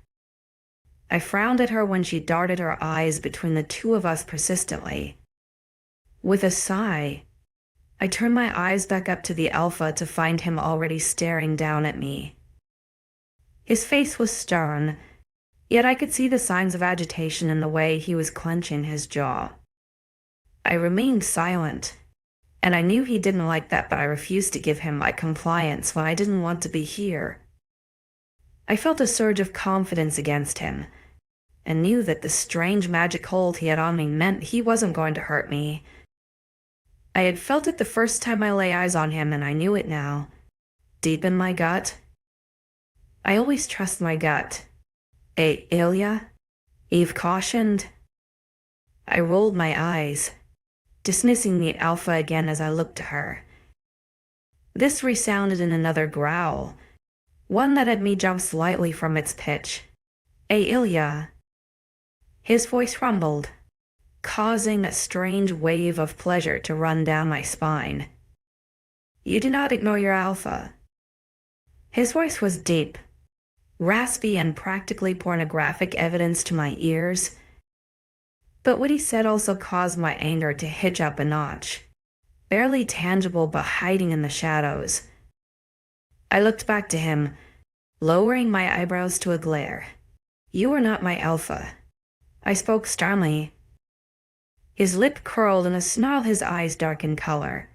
I frowned at her when she darted her eyes between the two of us persistently. With a sigh, I turned my eyes back up to the alpha to find him already staring down at me. His face was stern, yet I could see the signs of agitation in the way he was clenching his jaw. I remained silent, and I knew he didn't like that, but I refused to give him my compliance when I didn't want to be here. I felt a surge of confidence against him, and knew that the strange magic hold he had on me meant he wasn't going to hurt me. I had felt it the first time I lay eyes on him, and I knew it now, deep in my gut. I always trust my gut. 𝐊𝐤𝐬? Eve cautioned. I rolled my eyes, dismissing the alpha again as I looked to her. This resounded in another growl, one that had me jump slightly from its pitch. 𝐊𝐤𝐬. His voice rumbled, causing a strange wave of pleasure to run down my spine. You do not ignore your alpha. His voice was deep, raspy and practically pornographic evidence to my ears. But what he said also caused my anger to hitch up a notch, barely tangible but hiding in the shadows. I looked back to him, lowering my eyebrows to a glare. "You are not my alpha," I spoke sternly. His lip curled in a snarl, his eyes darkened color.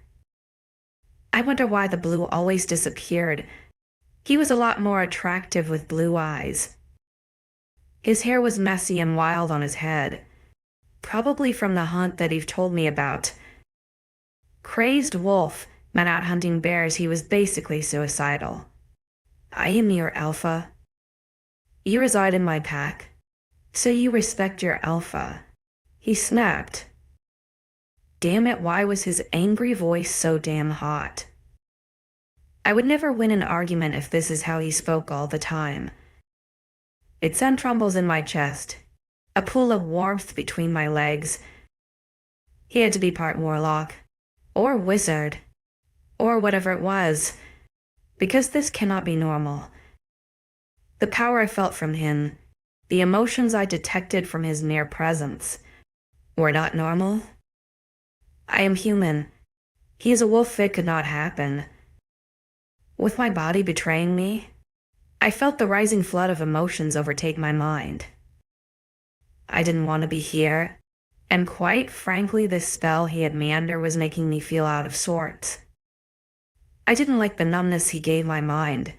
I wonder why the blue always disappeared. He was a lot more attractive with blue eyes. His hair was messy and wild on his head, probably from the hunt that he'd told me about. Crazed wolf, meant out hunting bears, he was basically suicidal. "I am your alpha. You reside in my pack, so you respect your alpha," he snapped. Damn it, why was his angry voice so damn hot? I would never win an argument if this is how he spoke all the time. It sent trembles in my chest, a pool of warmth between my legs. He had to be part warlock, or wizard, or whatever it was, because this cannot be normal. The power I felt from him, the emotions I detected from his mere presence, were not normal. I am human. He is a wolf, it could not happen. With my body betraying me, I felt the rising flood of emotions overtake my mind. I didn't want to be here, and quite frankly, this spell he had me under was making me feel out of sorts. I didn't like the numbness he gave my mind,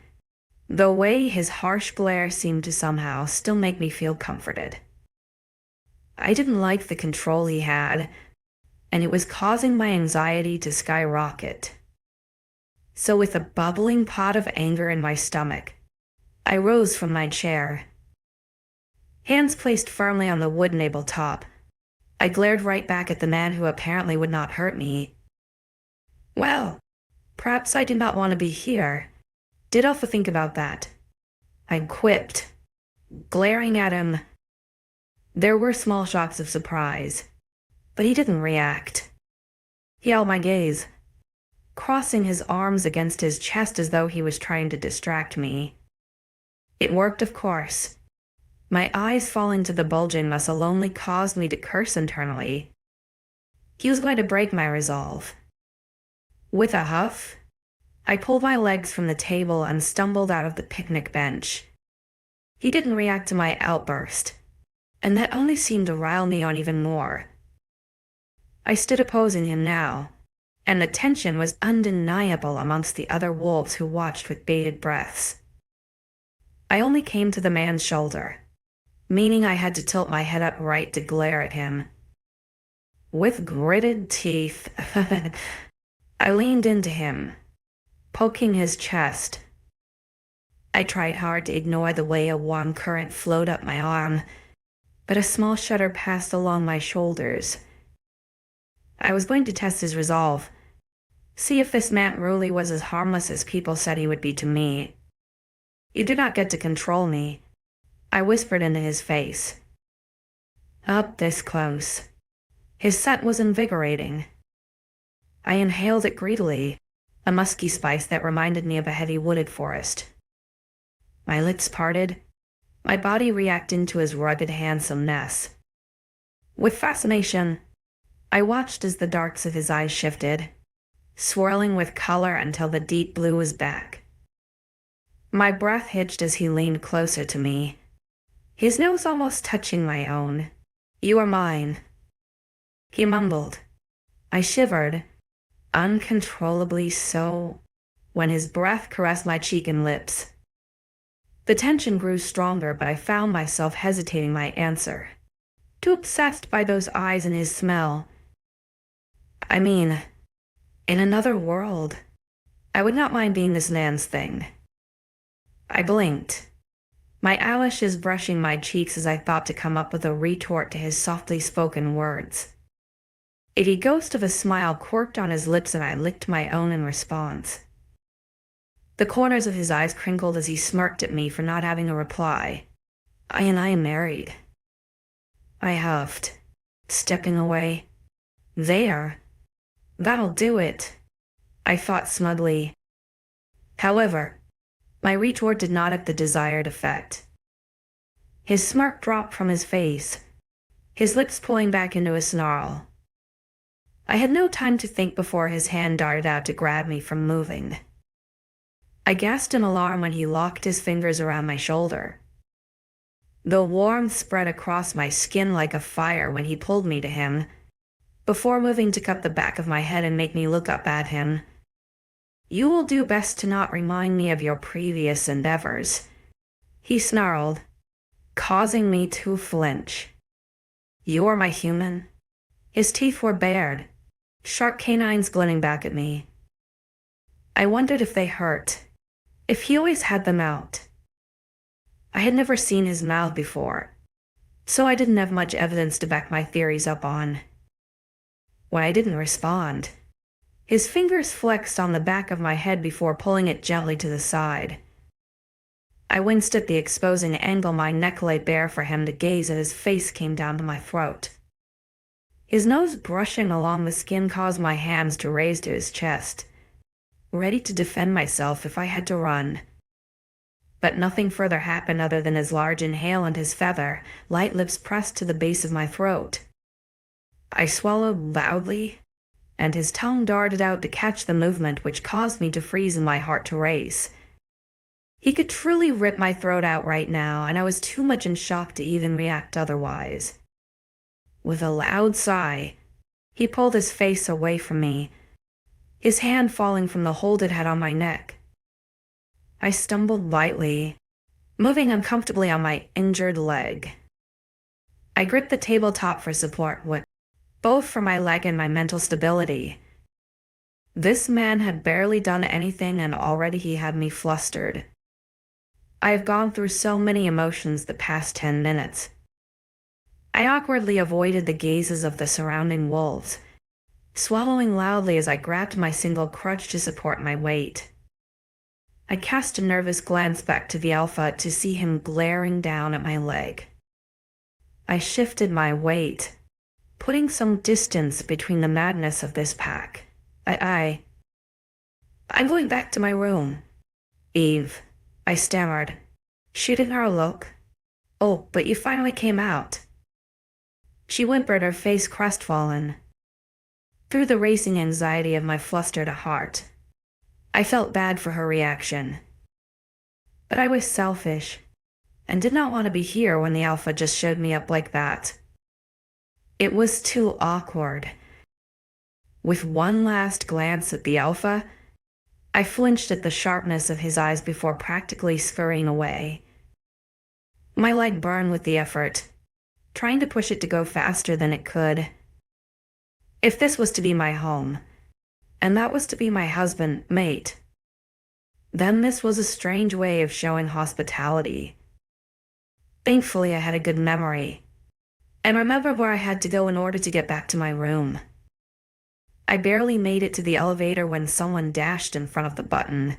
the way his harsh glare seemed to somehow still make me feel comforted. I didn't like the control he had, and it was causing my anxiety to skyrocket. So with a bubbling pot of anger in my stomach, I rose from my chair. Hands placed firmly on the wooden tabletop, I glared right back at the man who apparently would not hurt me. "Well, perhaps I did not want to be here. Did Alpha think about that?" I quipped, glaring at him. There were small shocks of surprise, but he didn't react. He held my gaze, crossing his arms against his chest as though he was trying to distract me. It worked, of course. My eyes falling to the bulging muscle only caused me to curse internally. He was going to break my resolve. With a huff, I pulled my legs from the table and stumbled out of the picnic bench. He didn't react to my outburst, and that only seemed to rile me on even more. I stood opposing him now, and the tension was undeniable amongst the other wolves who watched with bated breaths. I only came to the man's shoulder, meaning I had to tilt my head upright to glare at him. With gritted teeth, I leaned into him, poking his chest. I tried hard to ignore the way a warm current flowed up my arm, but a small shudder passed along my shoulders. I was going to test his resolve, see if this man really was as harmless as people said he would be to me. "You do not get to control me," I whispered into his face. Up this close. His scent was invigorating. I inhaled it greedily, a musky spice that reminded me of a heavy wooded forest. My lips parted, my body reacting to his rugged handsomeness. With fascination, I watched as the darks of his eyes shifted, swirling with color until the deep blue was back. My breath hitched as he leaned closer to me, his nose almost touching my own. "You are mine," he mumbled. I shivered, uncontrollably so, when his breath caressed my cheek and lips. The tension grew stronger, but I found myself hesitating my answer, too obsessed by those eyes and his smell. I mean, in another world, I would not mind being this man's thing. I blinked, my eyelashes brushing my cheeks as I thought to come up with a retort to his softly spoken words. A ghost of a smile quirked on his lips, and I licked my own in response. The corners of his eyes crinkled as he smirked at me for not having a reply. I am married," I huffed, stepping away. "There. That'll do it," I thought smugly. However, My retort did not have the desired effect. His smirk dropped from his face, his lips pulling back into a snarl. I had no time to think before his hand darted out to grab me from moving. I gasped in alarm when he locked his fingers around my shoulder. The warmth spread across my skin like a fire when he pulled me to him, before moving to cup the back of my head and make me look up at him. "You will do best to not remind me of your previous endeavors," he snarled, causing me to flinch. "You are my human?" His teeth were bared, sharp canines glinting back at me. I wondered if they hurt, if he always had them out. I had never seen his mouth before, so I didn't have much evidence to back my theories up on. When I didn't respond, his fingers flexed on the back of my head before pulling it gently to the side. I winced at the exposing angle my neck lay bare for him to gaze as his face came down to my throat. His nose brushing along the skin caused my hands to raise to his chest, ready to defend myself if I had to run. But nothing further happened other than his large inhale and his feather, light lips pressed to the base of my throat. I swallowed loudly, and his tongue darted out to catch the movement which caused me to freeze and my heart to race. He could truly rip my throat out right now, and I was too much in shock to even react otherwise. With a loud sigh, he pulled his face away from me, his hand falling from the hold it had on my neck. I stumbled lightly, moving uncomfortably on my injured leg. I gripped the tabletop for support, both for my leg and my mental stability. This man had barely done anything and already he had me flustered. I have gone through so many emotions the past 10 minutes. I awkwardly avoided the gazes of the surrounding wolves, swallowing loudly as I grabbed my single crutch to support my weight. I cast a nervous glance back to the Alpha to see him glaring down at my leg. I shifted my weight, putting some distance between the madness of this pack. I'm going back to my room. Eve, I stammered, shooting her a look. "Oh, but you finally came out." She whimpered, her face crestfallen. Through the racing anxiety of my flustered heart, I felt bad for her reaction. But I was selfish, and did not want to be here when the Alpha just showed me up like that. It was too awkward. With one last glance at the Alpha, I flinched at the sharpness of his eyes before practically scurrying away. My leg burned with the effort, trying to push it to go faster than it could. If this was to be my home, and that was to be my husband, mate, then this was a strange way of showing hospitality. Thankfully, I had a good memory, and remembered where I had to go in order to get back to my room. I barely made it to the elevator when someone dashed in front of the button,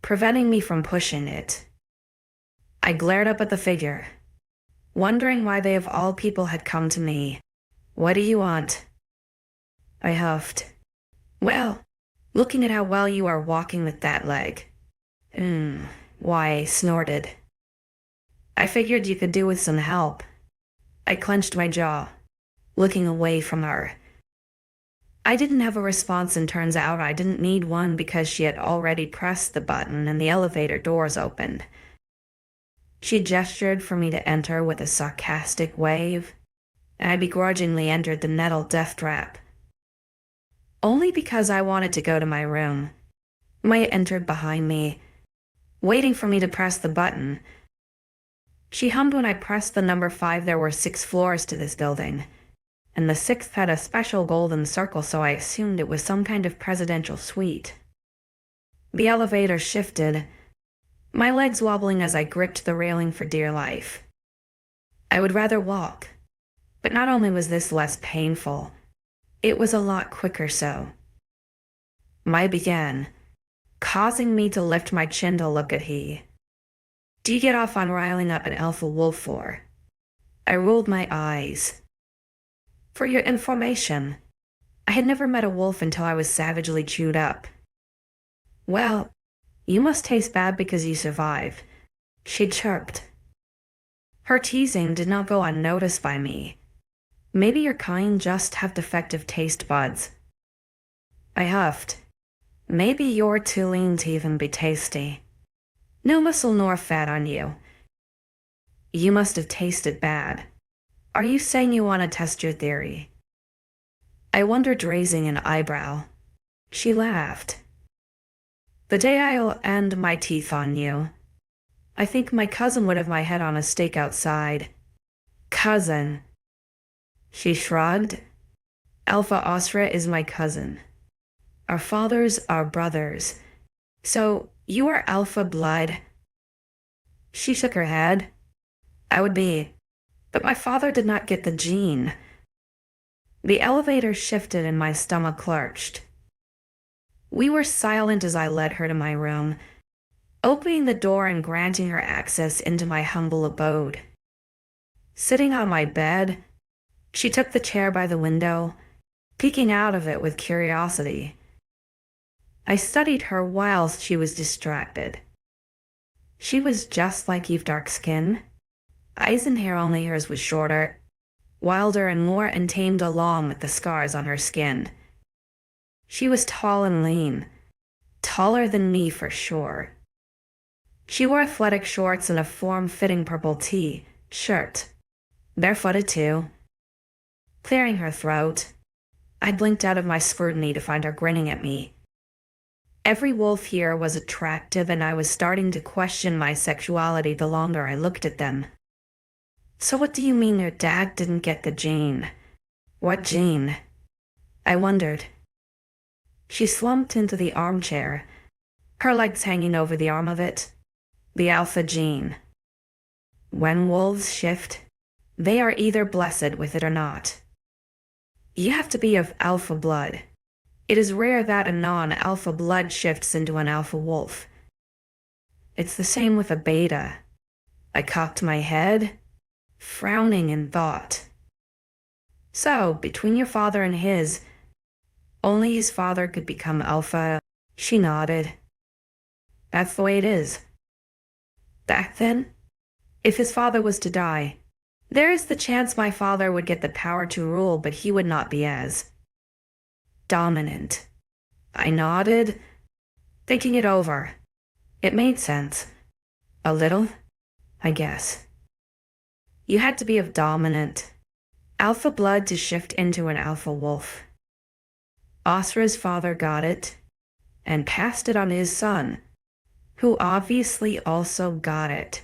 preventing me from pushing it. I glared up at the figure, wondering why they of all people had come to me. "What do you want?" I huffed. "Well, looking at how well you are walking with that leg." Why, I snorted. "I figured you could do with some help." I clenched my jaw, looking away from her. I didn't have a response, and turns out I didn't need one because she had already pressed the button and the elevator doors opened. She gestured for me to enter with a sarcastic wave, and I begrudgingly entered the nettle death trap. Only because I wanted to go to my room. Maya entered behind me, waiting for me to press the button. She hummed when I pressed the number 5. There were 6 floors to this building, and the 6th had a special golden circle, so I assumed it was some kind of presidential suite. The elevator shifted, my legs wobbling as I gripped the railing for dear life. I would rather walk, but not only was this less painful, it was a lot quicker so. Maya began, causing me to lift my chin to look at he. "Do you get off on riling up an alpha wolf for?" I rolled my eyes. "For your information, I had never met a wolf until I was savagely chewed up." "Well, You must taste bad because you survive, she chirped. Her teasing did not go unnoticed by me. Maybe your kind just have defective taste buds. I huffed. Maybe you're too lean to even be tasty. No muscle nor fat on you. You must have tasted bad. Are you saying you want to test your theory? I wondered, raising an eyebrow. She laughed. The day I'll end my teeth on you. I think my cousin would have my head on a stake outside. Cousin. She shrugged. 𝐿𝐴 is my cousin. Our fathers are brothers. So, you are alpha blood? She shook her head. I would be. But my father did not get the gene. The elevator shifted and my stomach lurched. We were silent as I led her to my room, opening the door and granting her access into my humble abode. Sitting on my bed, she took the chair by the window, peeking out of it with curiosity. I studied her whilst she was distracted. She was just like Eve, dark skin. Eyes and hair, only hers was shorter, wilder and more untamed, along with the scars on her skin. She was tall and lean, taller than me for sure. She wore athletic shorts and a form-fitting purple shirt, barefooted too. Clearing her throat, I blinked out of my scrutiny to find her grinning at me. Every wolf here was attractive, and I was starting to question my sexuality the longer I looked at them. So what do you mean your dad didn't get the gene? What gene? I wondered. She slumped into the armchair, her legs hanging over the arm of it. The alpha gene. When wolves shift, they are either blessed with it or not. You have to be of alpha blood. It is rare that a non-alpha blood shifts into an alpha wolf. It's the same with a beta. I cocked my head, frowning in thought. So, between your father and his, only his father could become alpha. She nodded. That's the way it is. Back then, if his father was to die, there is the chance my father would get the power to rule, but he would not be as dominant. I nodded, thinking it over. It made sense. A little, I guess. You had to be of dominant alpha blood to shift into an alpha wolf. 𝐻𝐿𝐴's father got it, and passed it on his son, who obviously also got it.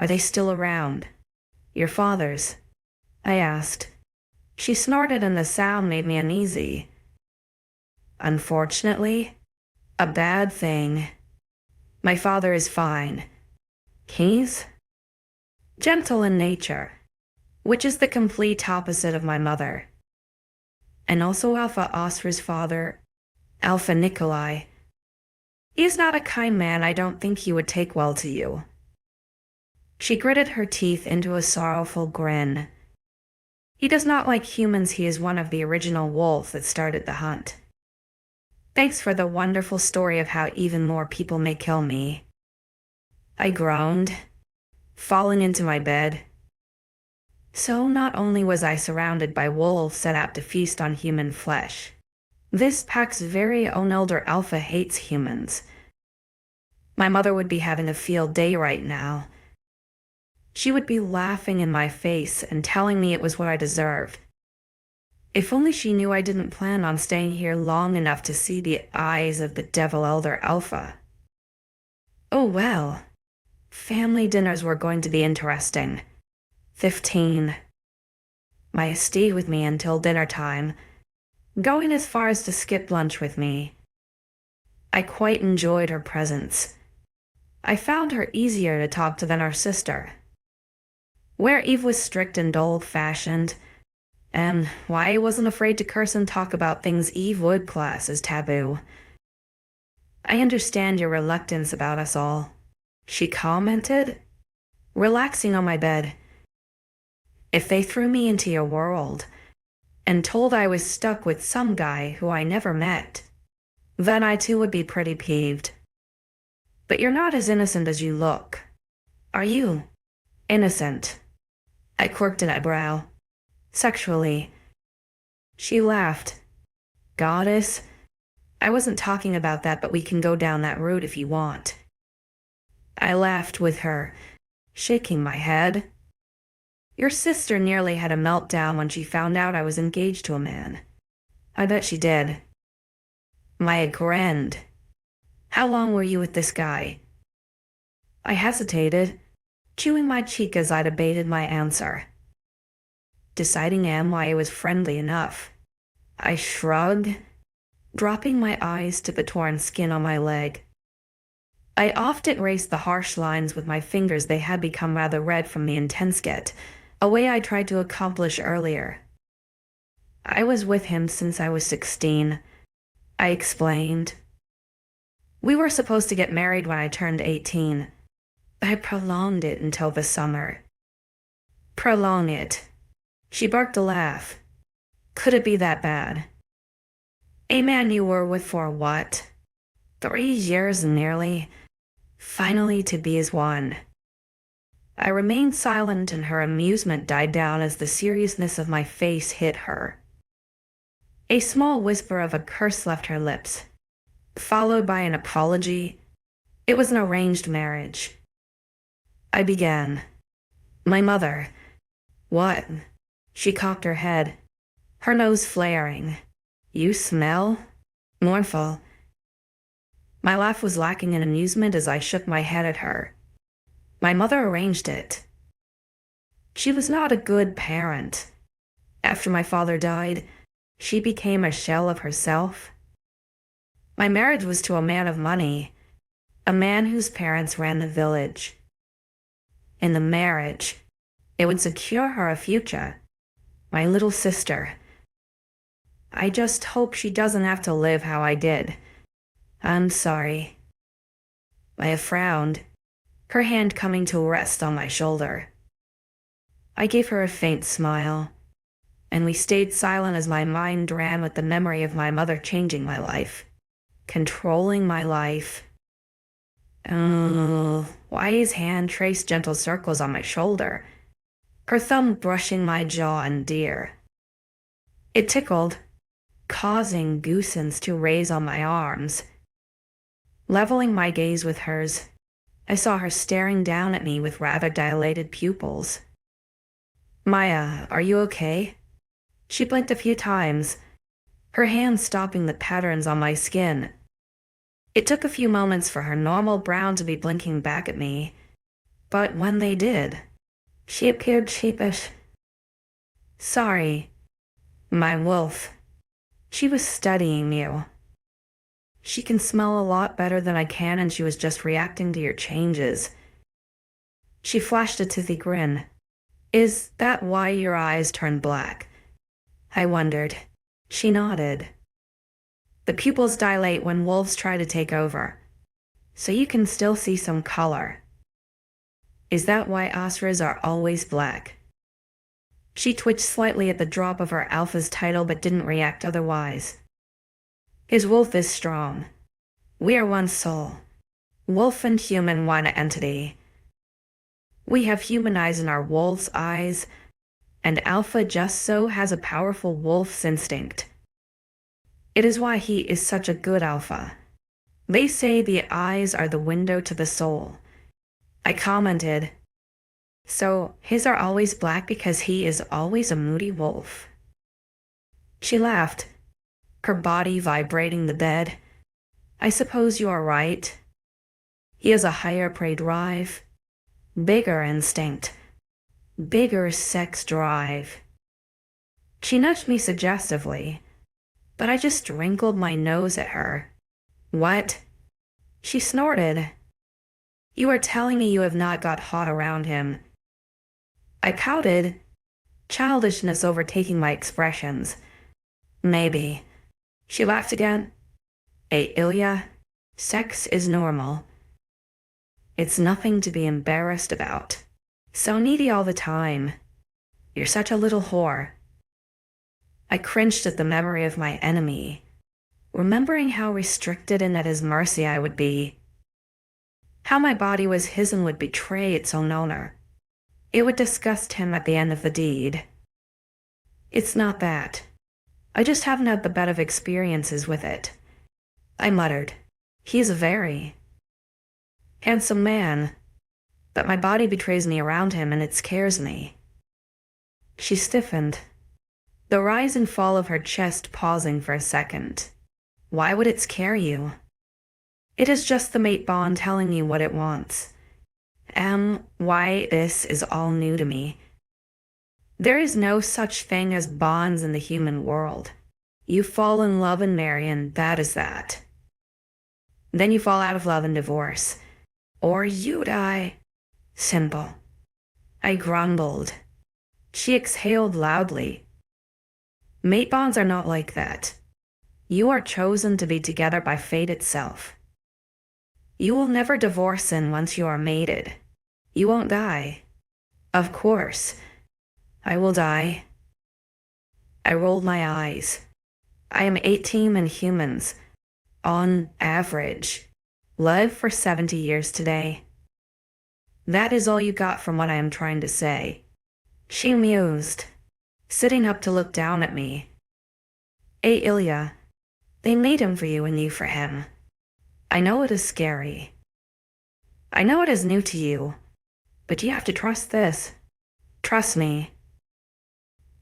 Are they still around? Your fathers? I asked. She snorted and the sound made me uneasy. Unfortunately, a bad thing. My father is fine. He's gentle in nature, which is the complete opposite of my mother. And also 𝐿𝐴's father, 𝐊𝐴𝐼𝐼𝐿𝐴. He is not a kind man. I don't think he would take well to you. She gritted her teeth into a sorrowful grin. He does not like humans. He is one of the original wolves that started the hunt. Thanks for the wonderful story of how even more people may kill me. I groaned, falling into my bed. So not only was I surrounded by wolves set out to feast on human flesh, this pack's very own elder alpha hates humans. My mother would be having a field day right now. She would be laughing in my face and telling me it was what I deserved. If only she knew I didn't plan on staying here long enough to see the eyes of the devil elder alpha. Oh well. Family dinners were going to be interesting. 15. Maya stayed with me until dinner time, going as far as to skip lunch with me. I quite enjoyed her presence. I found her easier to talk to than our sister. Where Eve was strict and old-fashioned, and why I wasn't afraid to curse and talk about things Eve would class as taboo. I understand your reluctance about us all, she commented, relaxing on my bed. If they threw me into your world and told I was stuck with some guy who I never met, then I too would be pretty peeved. But you're not as innocent as you look. Are you? Innocent. I quirked an eyebrow. Sexually. She laughed. Goddess? I wasn't talking about that, but we can go down that route if you want. I laughed with her, shaking my head. Your sister nearly had a meltdown when she found out I was engaged to a man. I bet she did. Maya grinned. How long were you with this guy? I hesitated, chewing my cheek as I debated my answer. Deciding why it was friendly enough. I shrugged, dropping my eyes to the torn skin on my leg. I often erased the harsh lines with my fingers. They had become rather red from the intense get, a way I tried to accomplish earlier. I was with him since I was 16, I explained. We were supposed to get married when I turned 18. I prolonged it until the summer. Prolong it. She barked a laugh. Could it be that bad? A man you were with for what? 3 years nearly. Finally to be as one. I remained silent and her amusement died down as the seriousness of my face hit her. A small whisper of a curse left her lips, followed by an apology. It was an arranged marriage. I began. My mother. What? She cocked her head, her nose flaring. You smell? Mournful. My laugh was lacking in amusement as I shook my head at her. My mother arranged it. She was not a good parent. After my father died, she became a shell of herself. My marriage was to a man of money, a man whose parents ran the village. In the marriage, it would secure her a future. My little sister. I just hope she doesn't have to live how I did. I'm sorry. Maya frowned, her hand coming to rest on my shoulder. I gave her a faint smile, and we stayed silent as my mind ran with the memory of my mother changing my life, controlling my life. Wai's hand traced gentle circles on my shoulder, her thumb brushing my jaw and ear. It tickled, causing goosens to raise on my arms. Leveling my gaze with hers, I saw her staring down at me with rather dilated pupils. Maya, are you okay? She blinked a few times, her hands stopping the patterns on my skin. It took a few moments for her normal brown to be blinking back at me, but when they did, she appeared sheepish. Sorry, my wolf. She was studying you. She can smell a lot better than I can, and she was just reacting to your changes. She flashed a toothy grin. Is that why your eyes turned black? I wondered. She nodded. The pupils dilate when wolves try to take over, so you can still see some color. Is that why 𝐊𝐲𝐿s are always black? She twitched slightly at the drop of her alpha's title but didn't react otherwise. His wolf is strong. We are one soul. Wolf and human one entity. We have human eyes in our wolf's eyes, and Alpha just so has a powerful wolf's instinct. It is why he is such a good alpha. They say the eyes are the window to the soul. I commented. So his are always black because he is always a moody wolf. She laughed, her body vibrating the bed. I suppose you are right. He has a higher prey drive, bigger instinct, bigger sex drive. She nudged me suggestively, but I just wrinkled my nose at her. What? She snorted. You are telling me you have not got hot around him. I pouted, childishness overtaking my expressions. Maybe. She laughed again. 𝐊𝐢𝐬, sex is normal. It's nothing to be embarrassed about. So needy all the time. You're such a little whore. I cringed at the memory of my enemy, remembering how restricted and at his mercy I would be. How my body was his and would betray its own owner. It would disgust him at the end of the deed. It's not that. I just haven't had the best of experiences with it. I muttered. He's a very handsome man, but my body betrays me around him and it scares me. She stiffened, the rise and fall of her chest pausing for a second. Why would it scare you? It is just the mate bond telling you what it wants. Why this is all new to me. There is no such thing as bonds in the human world. You fall in love and marry, and that is that. Then you fall out of love and divorce. Or you die. Simple. I grumbled. She exhaled loudly. Mate bonds are not like that. You are chosen to be together by fate itself. You will never divorce, and once you are mated, you won't die. Of course, I will die. I rolled my eyes. I am 18 and humans, on average, live for 70 years today. That is all you got from what I am trying to say. She mused, sitting up to look down at me. 𝐿𝐤, they made him for you and you for him. I know it is scary. I know it is new to you, but you have to trust this. Trust me.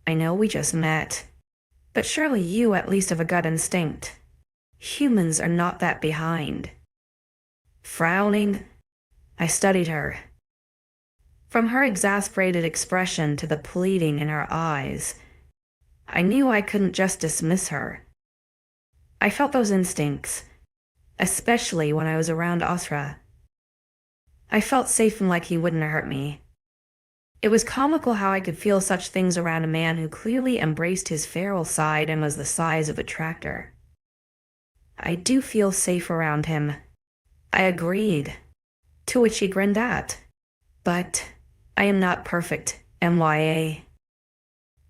I know we just met, but surely you at least have a gut instinct. Humans are not that behind. Frowning, I studied her. From her exasperated expression to the pleading in her eyes, I knew I couldn't just dismiss her. I felt those instincts, especially when I was around 𝐊𝐤. I felt safe and like he wouldn't hurt me. It was comical how I could feel such things around a man who clearly embraced his feral side and was the size of a tractor. I do feel safe around him. I agreed, to which he grinned at. But I am not perfect, 𝐿𝐤.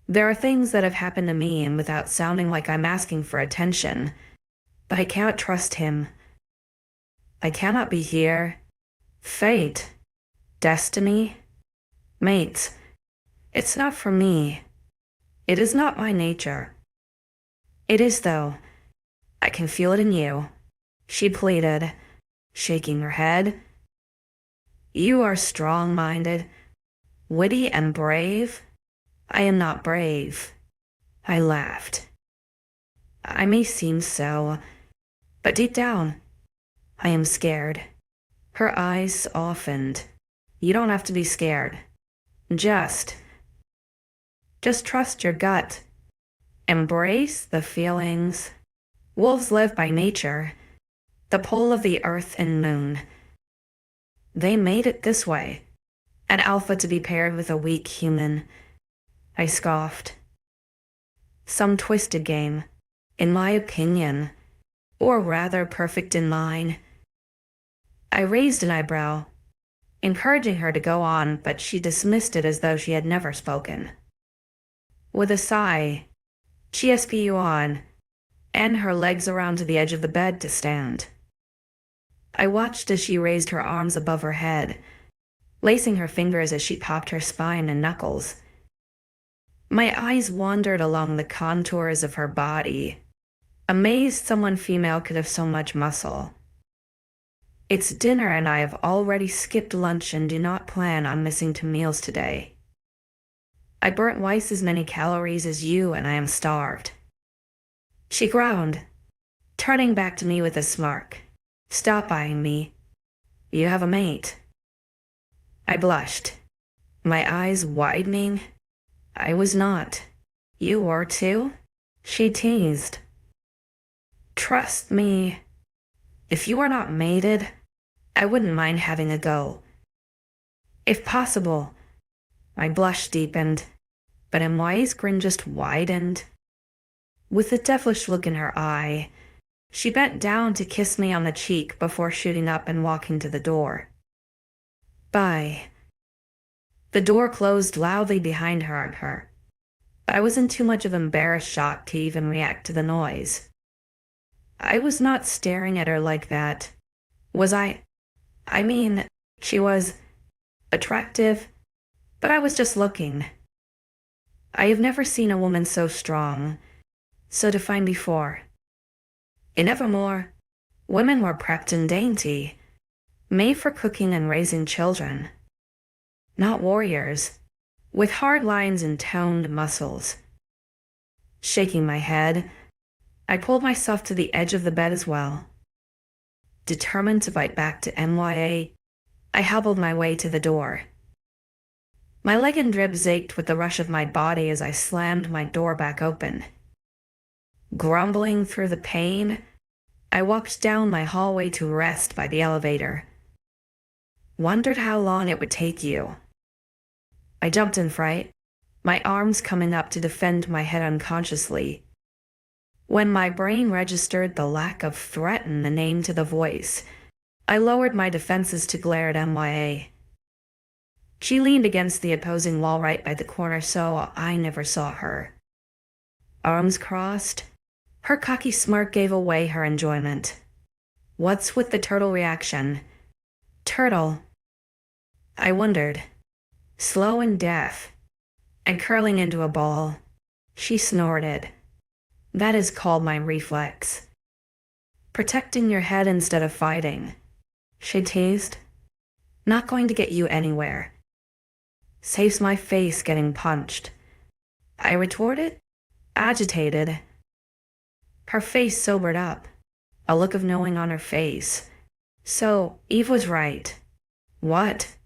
There are things that have happened to me, and without sounding like I'm asking for attention, but I can't trust him. I cannot be here. Fate. Destiny. Mates. It's not for me. It is not my nature. It is, though. I can feel it in you, she pleaded, shaking her head. You are strong-minded, witty and brave. I am not brave. I laughed. I may seem so, but deep down, I am scared. Her eyes softened. You don't have to be scared. Just trust your gut. Embrace the feelings. Wolves live by nature, the pull of the earth and moon. They made it this way, an alpha to be paired with a weak human. I scoffed. Some twisted game, in my opinion, or rather perfect in mine. I raised an eyebrow, encouraging her to go on, but she dismissed it as though she had never spoken. With a sigh, she SPU on, and her legs around to the edge of the bed to stand. I watched as she raised her arms above her head, lacing her fingers as she popped her spine and knuckles. My eyes wandered along the contours of her body, amazed someone female could have so much muscle. It's dinner and I have already skipped lunch and do not plan on missing 2 meals today. I burnt twice as many calories as you and I am starved. She groaned, turning back to me with a smirk. Stop eyeing me. You have a mate. I blushed, my eyes widening. I was not. You were too? She teased. Trust me. If you are not mated, I wouldn't mind having a go. If possible. My blush deepened, but 𝐿𝐤's grin just widened. With a devilish look in her eye, she bent down to kiss me on the cheek before shooting up and walking to the door. Bye. The door closed loudly behind her. I was in too much of embarrassed shock to even react to the noise. I was not staring at her like that, was I? I mean, she was attractive, but I was just looking. I have never seen a woman so strong, so defined before. In Evermore, women were prepped and dainty, made for cooking and raising children. Not warriors, with hard lines and toned muscles. Shaking my head, I pulled myself to the edge of the bed as well. Determined to bite back to MYA, I hobbled my way to the door. My leg and ribs ached with the rush of my body as I slammed my door back open. Grumbling through the pain, I walked down my hallway to rest by the elevator. Wondered how long it would take you. I jumped in fright, my arms coming up to defend my head unconsciously. When my brain registered the lack of threat in the name to the voice, I lowered my defenses to glare at MYA. She leaned against the opposing wall right by the corner, so I never saw her. Arms crossed, her cocky smirk gave away her enjoyment. What's with the turtle reaction? Turtle. I wondered. Slow and deaf, and curling into a ball. She snorted. That is called my reflex. Protecting your head instead of fighting. She teased. Not going to get you anywhere. Saves my face getting punched. I retorted, agitated. Her face sobered up, a look of knowing on her face. So, Eve was right. What?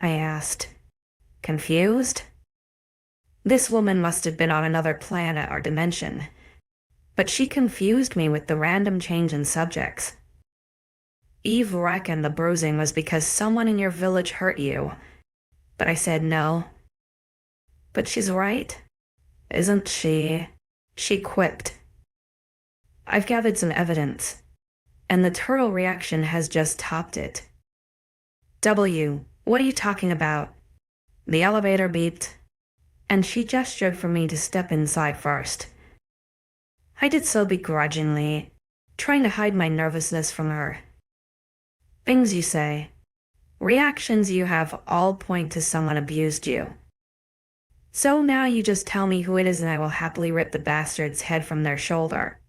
I asked. Confused? This woman must have been on another planet or dimension. But she confused me with the random change in subjects. Eve reckoned the bruising was because someone in your village hurt you. But I said no. But she's right, isn't she? She quipped. I've gathered some evidence, and the turtle reaction has just topped it. W, what are you talking about? The elevator beeped, and she gestured for me to step inside first. I did so begrudgingly, trying to hide my nervousness from her. Things you say, reactions you have all point to someone abused you. So now you just tell me who it is and I will happily rip the bastard's head from their shoulder.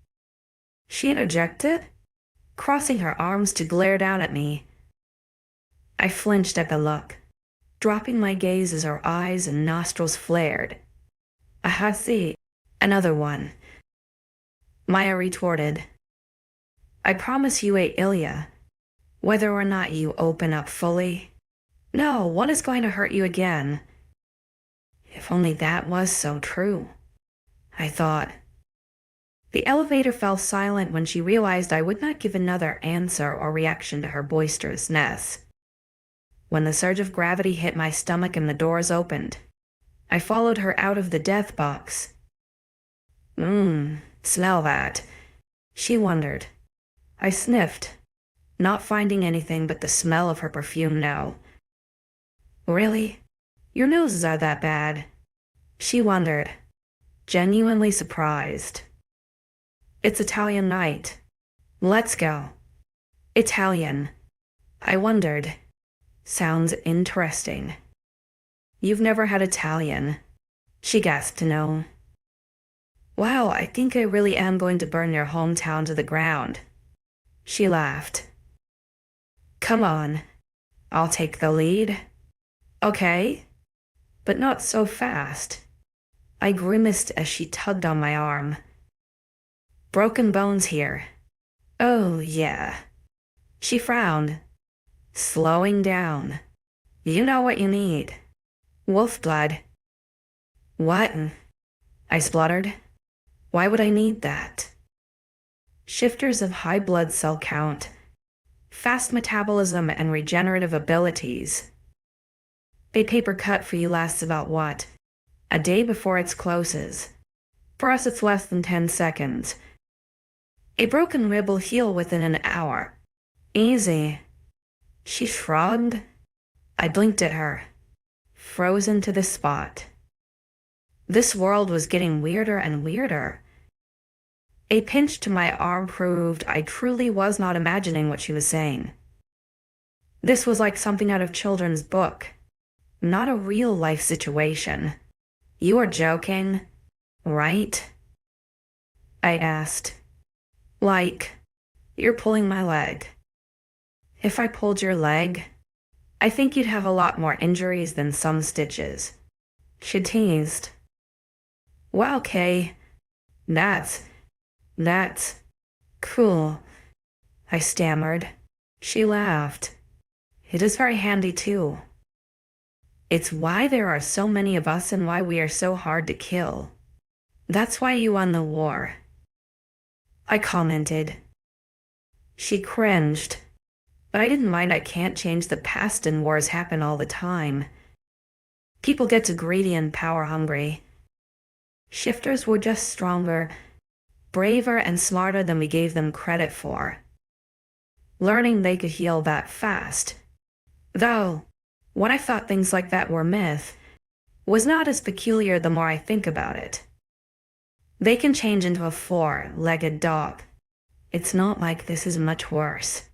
She interjected, crossing her arms to glare down at me. I flinched at the look, dropping my gaze as her eyes and nostrils flared. I see, another one. Maya retorted. I promise you 𝐊𝐢𝐬, whether or not you open up fully. No, one is going to hurt you again. If only that was so true, I thought. The elevator fell silent when she realized I would not give another answer or reaction to her boisterousness. When the surge of gravity hit my stomach and the doors opened, I followed her out of the death box. Smell that, she wondered. I sniffed, not finding anything but the smell of her perfume now. Really? Your noses are that bad? She wondered, genuinely surprised. It's Italian night. Let's go. Italian. I wondered. Sounds interesting. You've never had Italian, she gasped to know. Wow, I think I really am going to burn your hometown to the ground. She laughed. Come on, I'll take the lead. Okay, but not so fast. I grimaced as she tugged on my arm. Broken bones here. Oh, yeah. She frowned, slowing down. You know what you need. Wolf blood. What? I spluttered. Why would I need that? Shifters of high blood cell count, fast metabolism, and regenerative abilities. A paper cut for you lasts about what? A day before it closes. For us it's less than 10 seconds. A broken rib will heal within an hour. Easy. She shrugged. I blinked at her, frozen to the spot. This world was getting weirder and weirder. A pinch to my arm proved I truly was not imagining what she was saying. This was like something out of children's book, not a real-life situation. You are joking, right? I asked. Like, you're pulling my leg. If I pulled your leg, I think you'd have a lot more injuries than some stitches. She teased. Well, Kay, that's cool, I stammered. She laughed. It is very handy too. It's why there are so many of us and why we are so hard to kill. That's why you won the war, I commented. She cringed. But I didn't mind. I can't change the past and wars happen all the time. People get too greedy and power hungry. Shifters were just stronger, braver and smarter than we gave them credit for. Learning they could heal that fast. Though, what I thought things like that were myth was not as peculiar the more I think about it. They can change into a four-legged dog. It's not like this is much worse.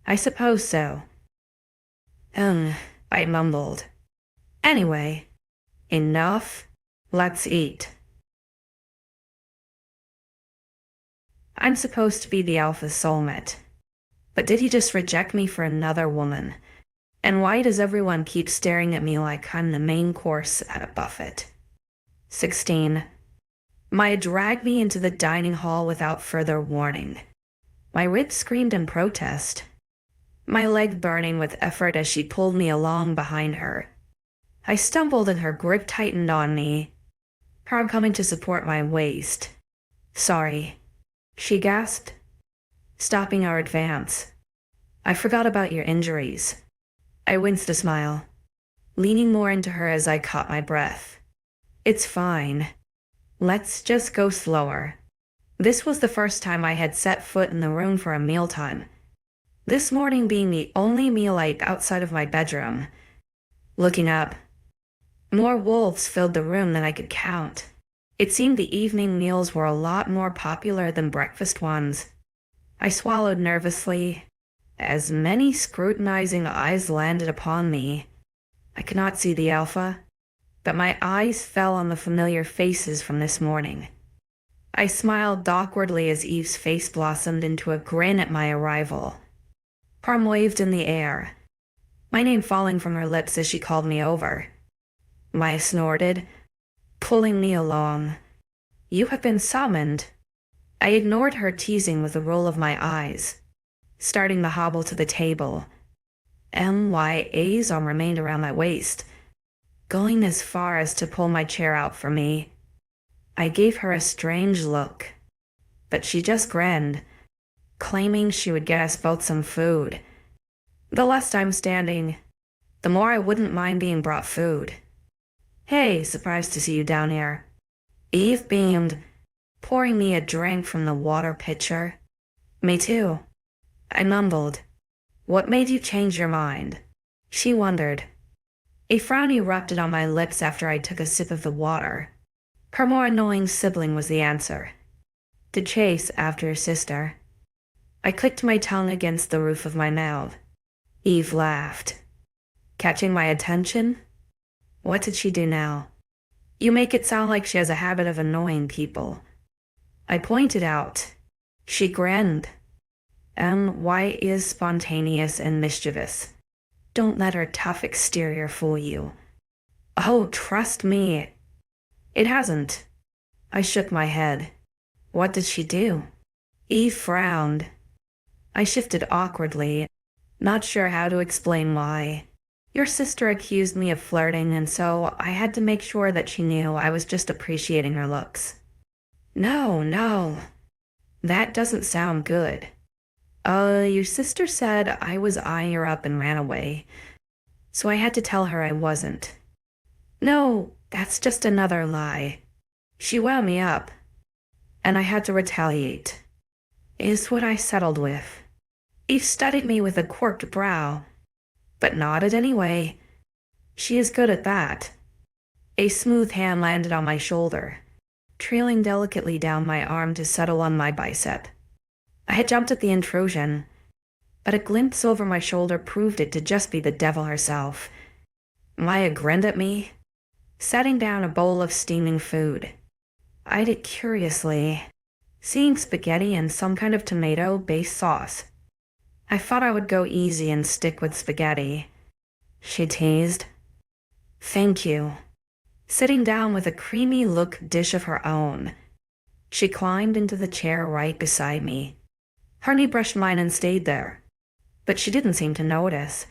I suppose so. I mumbled. Anyway, enough. Let's eat. I'm supposed to be the alpha soulmate. But did he just reject me for another woman? And why does everyone keep staring at me like I'm the main course at a buffet? 16. Maya dragged me into the dining hall without further warning. My ribs screamed in protest, my leg burning with effort as she pulled me along behind her. I stumbled and her grip tightened on me, her arm coming to support my waist. Sorry, she gasped, stopping our advance. I forgot about your injuries. I winced a smile, leaning more into her as I caught my breath. It's fine. Let's just go slower. This was the first time I had set foot in the room for a mealtime. This morning being the only meal I ate outside of my bedroom. Looking up, more wolves filled the room than I could count. It seemed the evening meals were a lot more popular than breakfast ones. I swallowed nervously, as many scrutinizing eyes landed upon me. I could not see the alpha, but my eyes fell on the familiar faces from this morning. I smiled awkwardly as Eve's face blossomed into a grin at my arrival. Palm waved in the air, my name falling from her lips as she called me over. Maya snorted, pulling me along. You have been summoned. I ignored her teasing with a roll of my eyes, starting to hobble to the table. MYA's arm remained around my waist, going as far as to pull my chair out for me. I gave her a strange look, but she just grinned, claiming she would get us both some food. The less I'm standing, the more I wouldn't mind being brought food. Hey, surprised to see you down here. Eve beamed, pouring me a drink from the water pitcher. Me too, I mumbled. What made you change your mind? She wondered. A frown erupted on my lips after I took a sip of the water. Her more annoying sibling was the answer. To chase after her sister. I clicked my tongue against the roof of my mouth. Eve laughed. Catching my attention? What did she do now? You make it sound like she has a habit of annoying people. I pointed out. She grinned. Why is spontaneous and mischievous? Don't let her tough exterior fool you. Oh, trust me. It hasn't. I shook my head. What did she do? Eve frowned. I shifted awkwardly, not sure how to explain why. Your sister accused me of flirting, and so I had to make sure that she knew I was just appreciating her looks. No. That doesn't sound good. Your sister said I was eyeing her up and ran away, so I had to tell her I wasn't. No, that's just another lie. She wound me up, and I had to retaliate. Is what I settled with. Eve studied me with a quirked brow, but nodded anyway. She is good at that. A smooth hand landed on my shoulder, trailing delicately down my arm to settle on my bicep. I had jumped at the intrusion, but a glimpse over my shoulder proved it to just be the devil herself. Maya grinned at me, setting down a bowl of steaming food. I eyed it curiously, seeing spaghetti and some kind of tomato-based sauce. I thought I would go easy and stick with spaghetti, she teased. Thank you. Sitting down with a creamy-look dish of her own, she climbed into the chair right beside me. Her knee brushed mine and stayed there, but she didn't seem to notice,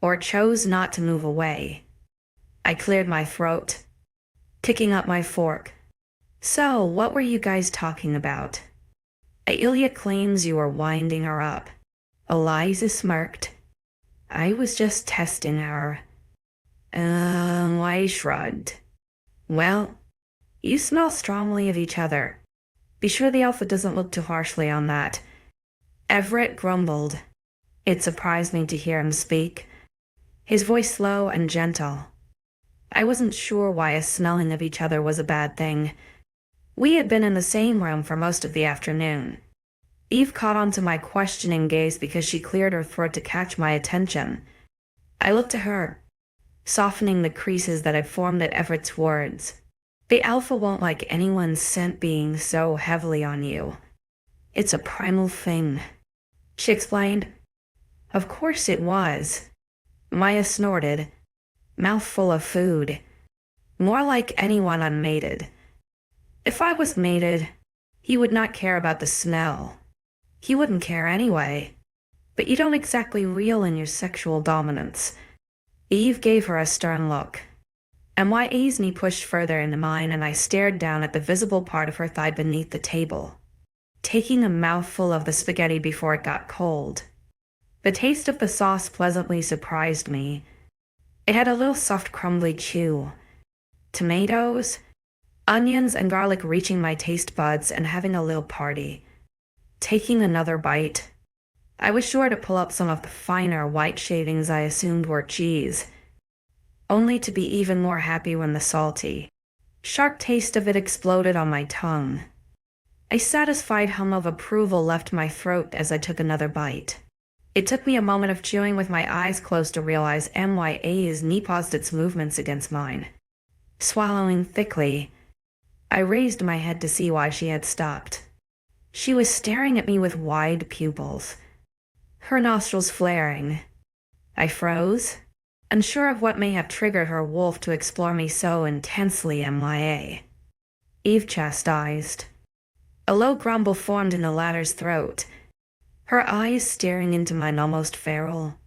or chose not to move away. I cleared my throat, picking up my fork. So, what were you guys talking about? 𝐊𝐢𝐬 claims you were winding her up. Eliza smirked. I was just testing her. I shrugged. Well, you smell strongly of each other. Be sure the Alpha doesn't look too harshly on that. Everett grumbled. It surprised me to hear him speak, his voice slow and gentle. I wasn't sure why a smelling of each other was a bad thing. We had been in the same room for most of the afternoon. Eve caught on to my questioning gaze because she cleared her throat to catch my attention. I looked at her, softening the creases that had formed at Everett's words. The Alpha won't like anyone's scent being so heavily on you. It's a primal thing, she explained. Of course it was. Maya snorted, mouth full of food. More like anyone unmated. If I was mated, he would not care about the smell. He wouldn't care anyway. But you don't exactly reel in your sexual dominance. Eve gave her a stern look. 𝐻𝐻's knee pushed further into mine, and I stared down at the visible part of her thigh beneath the table, taking a mouthful of the spaghetti before it got cold. The taste of the sauce pleasantly surprised me. It had a little soft crumbly chew. Tomatoes, onions, and garlic reaching my taste buds and having a little party. Taking another bite, I was sure to pull up some of the finer white shavings I assumed were cheese, only to be even more happy when the salty, sharp taste of it exploded on my tongue. A satisfied hum of approval left my throat as I took another bite. It took me a moment of chewing with my eyes closed to realize 𝐻𝐻's knee paused its movements against mine. Swallowing thickly, I raised my head to see why she had stopped. She was staring at me with wide pupils, her nostrils flaring. I froze, unsure of what may have triggered her wolf to explore me so intensely. 𝐻𝐻. Eve chastised. A low grumble formed in the latter's throat, her eyes staring into mine almost feral.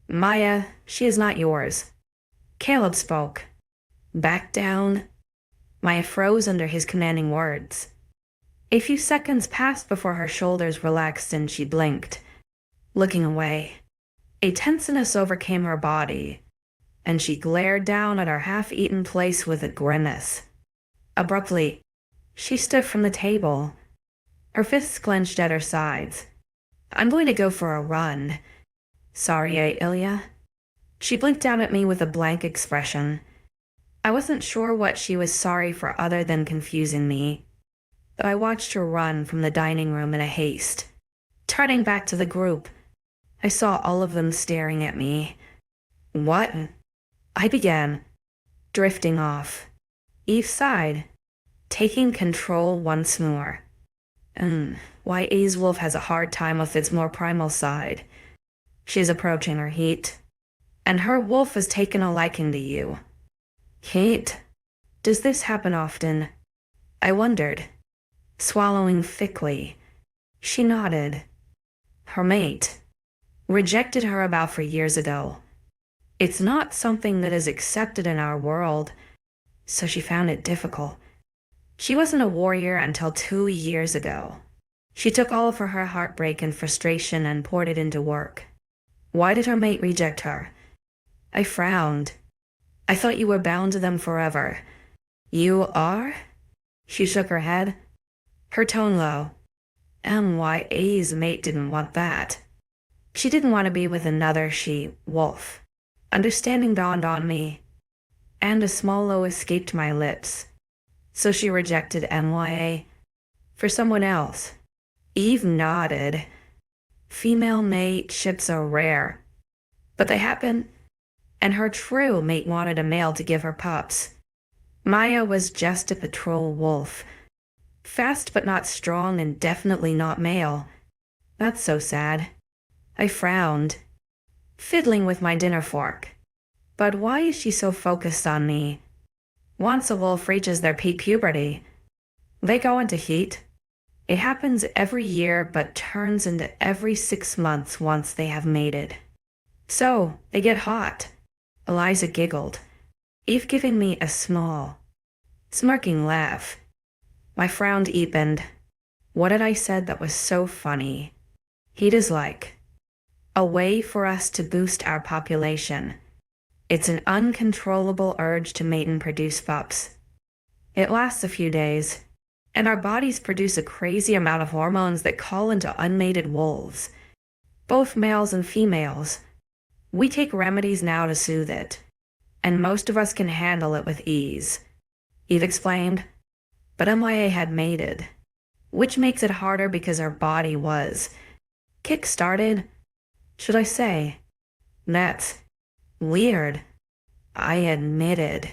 Maya, she is not yours. Caleb spoke. Back down. Maya froze under his commanding words. A few seconds passed before her shoulders relaxed and she blinked, looking away. A tenseness overcame her body, and she glared down at our half-eaten place with a grimace. Abruptly, she stood from the table, her fists clenched at her sides. I'm going to go for a run. Sorry, 𝐊𝐲. She blinked down at me with a blank expression. I wasn't sure what she was sorry for other than confusing me, but I watched her run from the dining room in a haste. Turning back to the group, I saw all of them staring at me. What? I began, drifting off. Eve sighed, taking control once more. 𝐻𝐻's wolf has a hard time with its more primal side. She's approaching her heat, and her wolf has taken a liking to you. Heat? Does this happen often? I wondered. Swallowing thickly, she nodded. Her mate rejected her about 4 years ago. It's not something that is accepted in our world, so she found it difficult. She wasn't a warrior until 2 years ago. She took all of her heartbreak and frustration and poured it into work. Why did her mate reject her? I frowned. I thought you were bound to them forever. You are? She shook her head, her tone low. 𝐻𝐻's mate didn't want that. She didn't want to be with another she-wolf. Understanding dawned on me, and a small low escaped my lips. So she rejected 𝐻𝐻 for someone else. Eve nodded. Female mateships are rare, but they happen, and her true mate wanted a male to give her pups. Maya was just a patrol wolf. Fast but not strong and definitely not male. That's so sad. I frowned, fiddling with my dinner fork. But why is she so focused on me? Once a wolf reaches their peak puberty, they go into heat. It happens every year but turns into every 6 months once they have mated. So, they get hot. 𝐊𝐤𝐧𝐬 giggled, Eve giving me a small, smirking laugh. My frown deepened. What had I said that was so funny? Heat is like a way for us to boost our population. It's an uncontrollable urge to mate and produce pups. It lasts a few days, and our bodies produce a crazy amount of hormones that call into unmated wolves, both males and females. We take remedies now to soothe it, and most of us can handle it with ease, Eve explained. But MIA had mated, which makes it harder because our body was kick-started. Should I say? That's weird. I admitted.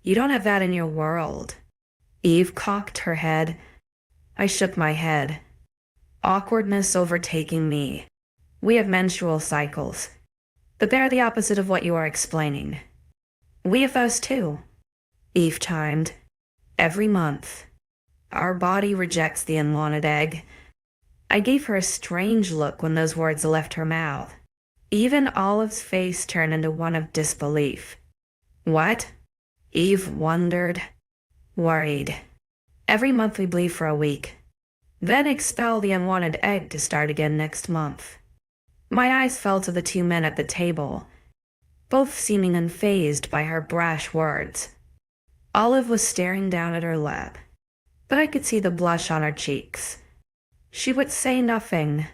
You don't have that in your world. Eve cocked her head. I shook my head. Awkwardness overtaking me. We have menstrual cycles, but they're the opposite of what you are explaining. We have those too, Eve chimed. Every month. Our body rejects the unwanted egg. I gave her a strange look when those words left her mouth. Even Olive's face turned into one of disbelief. What? Eve wondered, worried. Every month we bleed for a week, then expel the unwanted egg to start again next month. My eyes fell to the 2 men at the table, both seeming unfazed by her brash words. Olive was staring down at her lap, but I could see the blush on her cheeks. She would say nothing,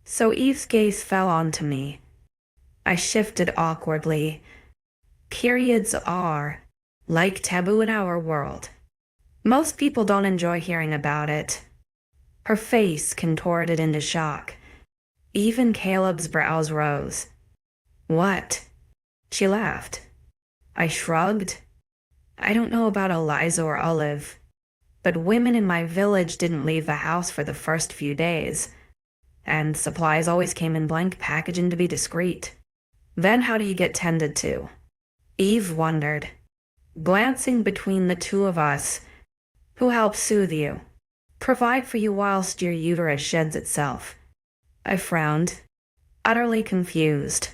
so Eve's gaze fell onto me. I shifted awkwardly. Periods are, like, taboo in our world. Most people don't enjoy hearing about it. Her face contorted into shock. Even Caleb's brows rose. What? She laughed. I shrugged. I don't know about Eliza or Olive, but women in my village didn't leave the house for the first few days, and supplies always came in blank packaging to be discreet. Then how do you get tended to? Eve wondered, glancing between the two of us. Who helps soothe you? Provide for you whilst your uterus sheds itself. I frowned, utterly confused.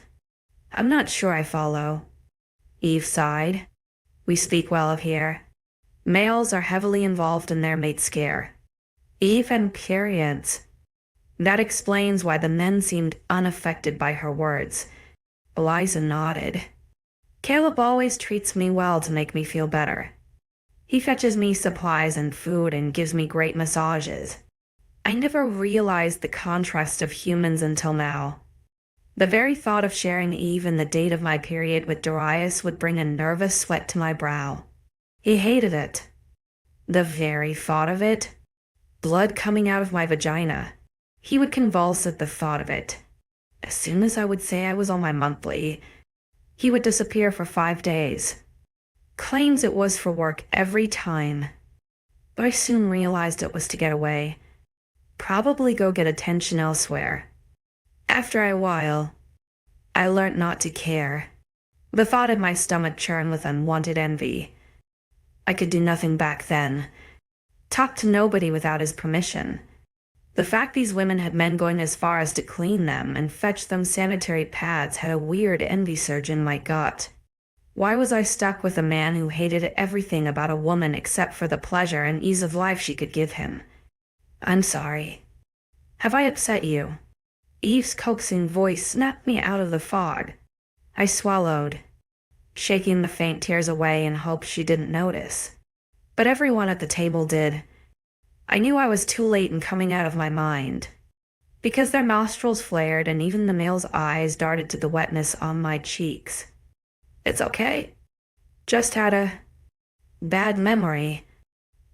I'm not sure I follow. Eve sighed. We speak well of here. Males are heavily involved in their mate's care. Eve and periods. That explains why the men seemed unaffected by her words. Eliza nodded. Caleb always treats me well to make me feel better. He fetches me supplies and food and gives me great massages. I never realized the contrast of humans until now. The very thought of sharing Eve and the date of my period with Darius would bring a nervous sweat to my brow. He hated it. The very thought of it. Blood coming out of my vagina. He would convulse at the thought of it. As soon as I would say I was on my monthly, he would disappear for 5 days. Claims it was for work every time. But I soon realized it was to get away. Probably go get attention elsewhere. After a while, I learned not to care. The thought in my stomach churned with unwanted envy. I could do nothing back then. Talk to nobody without his permission. The fact these women had men going as far as to clean them and fetch them sanitary pads had a weird envy surge in my gut. Why was I stuck with a man who hated everything about a woman except for the pleasure and ease of life she could give him? I'm sorry. Have I upset you? Eve's coaxing voice snapped me out of the fog. I swallowed, shaking the faint tears away in hopes she didn't notice. But everyone at the table did. I knew I was too late in coming out of my mind, because their nostrils flared and even the male's eyes darted to the wetness on my cheeks. It's okay. Just had a bad memory.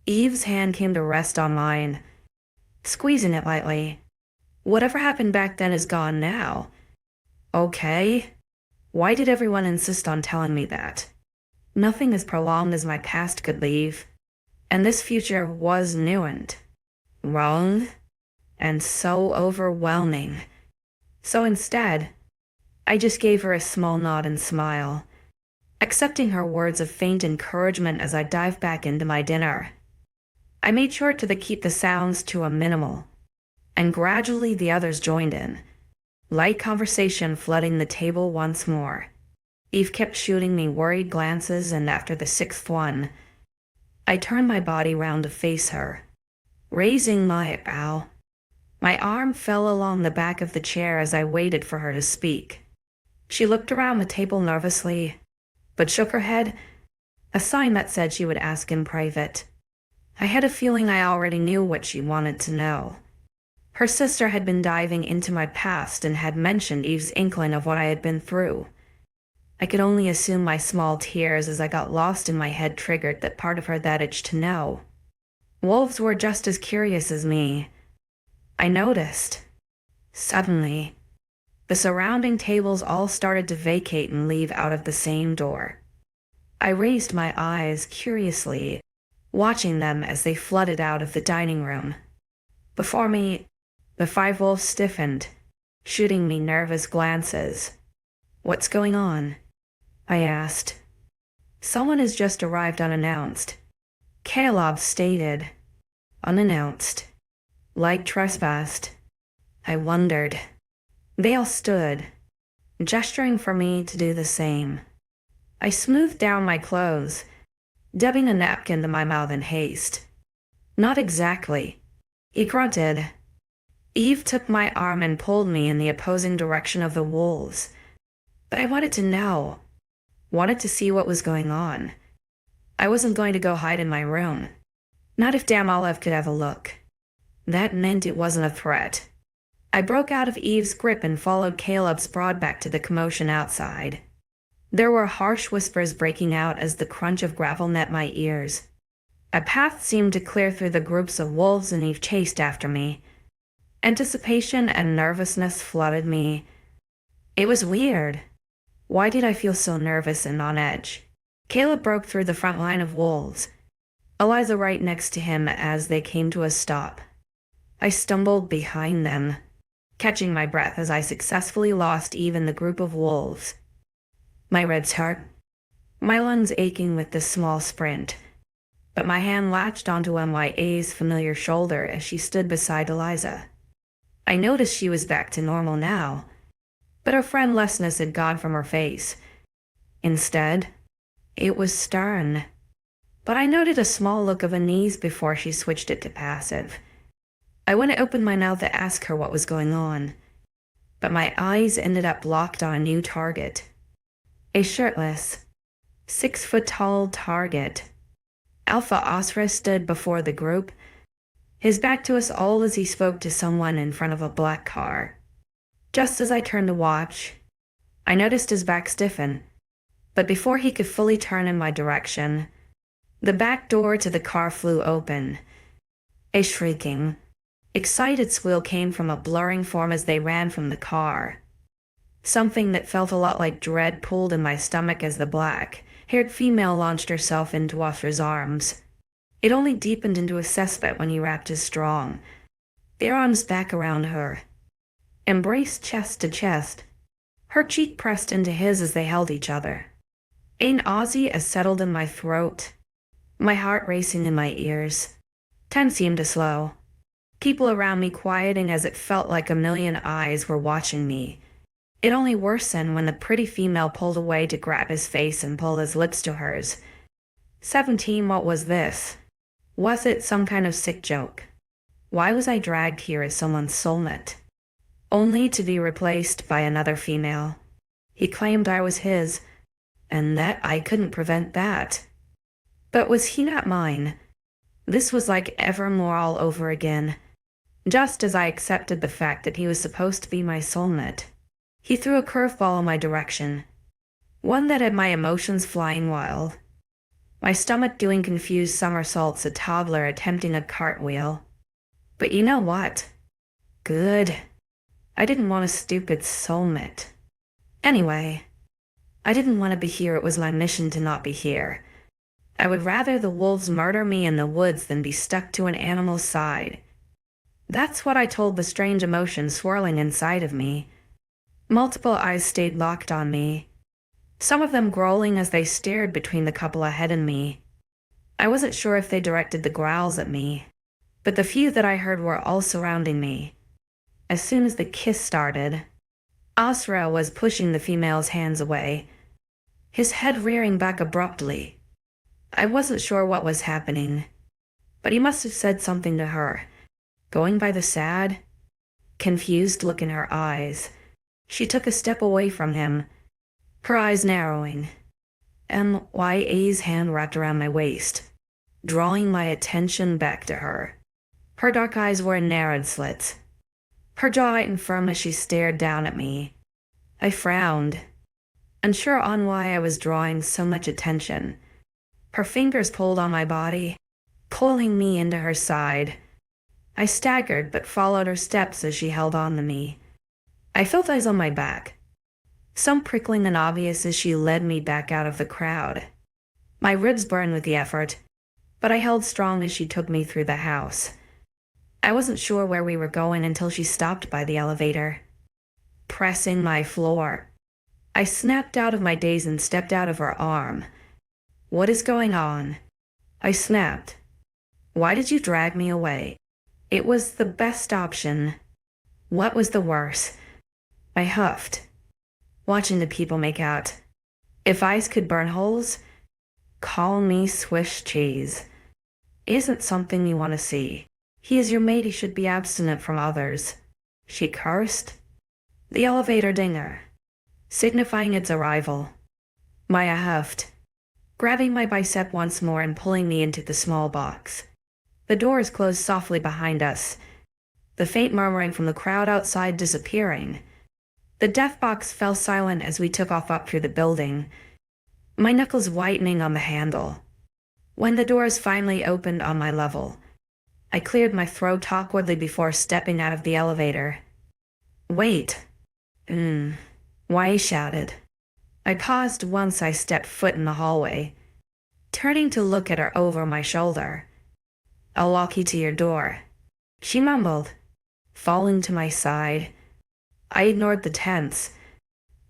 Eve's hand came to rest on mine, squeezing it lightly. Whatever happened back then is gone now. Okay. Why did everyone insist on telling me that? Nothing as prolonged as my past could leave, and this future was new and wrong, and so overwhelming. So instead, I just gave her a small nod and smile, accepting her words of faint encouragement as I dived back into my dinner. I made sure to keep the sounds to a minimal, and gradually the others joined in, light conversation flooding the table once more. Eve kept shooting me worried glances, and after the sixth one, I turned my body round to face her, raising my bow. My arm fell along the back of the chair as I waited for her to speak. She looked around the table nervously, but shook her head, a sign that said she would ask in private. I had a feeling I already knew what she wanted to know. Her sister had been diving into my past and had mentioned Eve's inkling of what I had been through. I could only assume my small tears as I got lost in my head triggered that part of her that itch to know. Wolves were just as curious as me. I noticed. Suddenly, the surrounding tables all started to vacate and leave out of the same door. I raised my eyes curiously, watching them as they flooded out of the dining room. Before me, the 5 wolves stiffened, shooting me nervous glances. "What's going on?" I asked. "Someone has just arrived unannounced," Caleb stated. Unannounced. Like trespassed. I wondered. They all stood, gesturing for me to do the same. I smoothed down my clothes, dubbing a napkin to my mouth in haste. "Not exactly," he grunted. Eve took my arm and pulled me in the opposing direction of the wolves. But I wanted to know. Wanted to see what was going on. I wasn't going to go hide in my room. Not if damn Olive could have a look. That meant it wasn't a threat. I broke out of Eve's grip and followed Caleb's broad back to the commotion outside. There were harsh whispers breaking out as the crunch of gravel met my ears. A path seemed to clear through the groups of wolves, and Eve chased after me. Anticipation and nervousness flooded me. It was weird. Why did I feel so nervous and on edge? Caleb broke through the front line of wolves, Eliza right next to him as they came to a stop. I stumbled behind them, catching my breath as I successfully lost Eve in the group of wolves. My ribs hurt, my lungs aching with this small sprint, but my hand latched onto 𝐊𝐲𝐻's familiar shoulder as she stood beside Eliza. I noticed she was back to normal now, but her friendlessness had gone from her face. Instead, it was stern. But I noted a small look of unease before she switched it to passive. I went to open my mouth to ask her what was going on, but my eyes ended up locked on a new target. A shirtless, 6-foot-tall target. Alpha 𝐊𝐲𝐻𝐬 stood before the group, his back to us all as he spoke to someone in front of a black car. Just as I turned to watch, I noticed his back stiffen, but before he could fully turn in my direction, the back door to the car flew open. A shrieking, excited squeal came from a blurring form as they ran from the car. Something that felt a lot like dread pulled in my stomach as the black-haired female launched herself into 𝐊𝐲𝐻's arms. It only deepened into a suspect when he wrapped his strong, bare arms back around her, embraced chest to chest, her cheek pressed into his as they held each other. A nausea settled in my throat, my heart racing in my ears. Time seemed to slow, people around me quieting as it felt like a million eyes were watching me. It only worsened when the pretty female pulled away to grab his face and pull his lips to hers. 17, what was this? Was it some kind of sick joke? Why was I dragged here as someone's soulmate, only to be replaced by another female? He claimed I was his, and that I couldn't prevent that. But was he not mine? This was like Evermore all over again. Just as I accepted the fact that he was supposed to be my soulmate, he threw a curveball in my direction, one that had my emotions flying wild. My stomach doing confused somersaults, a toddler attempting a cartwheel. But you know what? Good. I didn't want a stupid soulmate. Anyway, I didn't want to be here. It was my mission to not be here. I would rather the wolves murder me in the woods than be stuck to an animal's side. That's what I told the strange emotion swirling inside of me. Multiple eyes stayed locked on me, some of them growling as they stared between the couple ahead of me. I wasn't sure if they directed the growls at me, but the few that I heard were all surrounding me. As soon as the kiss started, 𝐊𝐲𝐬 was pushing the female's hands away, his head rearing back abruptly. I wasn't sure what was happening, but he must have said something to her. Going by the sad, confused look in her eyes, she took a step away from him, her eyes narrowing. 𝐊𝐢𝐬's hand wrapped around my waist, drawing my attention back to her. Her dark eyes were in narrowed slits, her jaw tightened firm as she stared down at me. I frowned, unsure on why I was drawing so much attention. Her fingers pulled on my body, pulling me into her side. I staggered but followed her steps as she held on to me. I felt eyes on my back, some prickling and obvious as she led me back out of the crowd. My ribs burned with the effort, but I held strong as she took me through the house. I wasn't sure where we were going until she stopped by the elevator, pressing my floor. I snapped out of my daze and stepped out of her arm. "What is going on?" I snapped. "Why did you drag me away?" "It was the best option." "What was the worst?" I huffed, watching the people make out. If ice could burn holes, call me Swiss cheese. Isn't something you want to see. He is your mate, he should be abstinent from others. She cursed. The elevator dinger, signifying its arrival. Maya huffed, grabbing my bicep once more and pulling me into the small box. The doors closed softly behind us, the faint murmuring from the crowd outside disappearing. The death box fell silent as we took off up through the building, my knuckles whitening on the handle. When the doors finally opened on my level, I cleared my throat awkwardly before stepping out of the elevator. "Wait." Why shouted. I paused once I stepped foot in the hallway, turning to look at her over my shoulder. "I'll walk you to your door," she mumbled, falling to my side. I ignored the tense,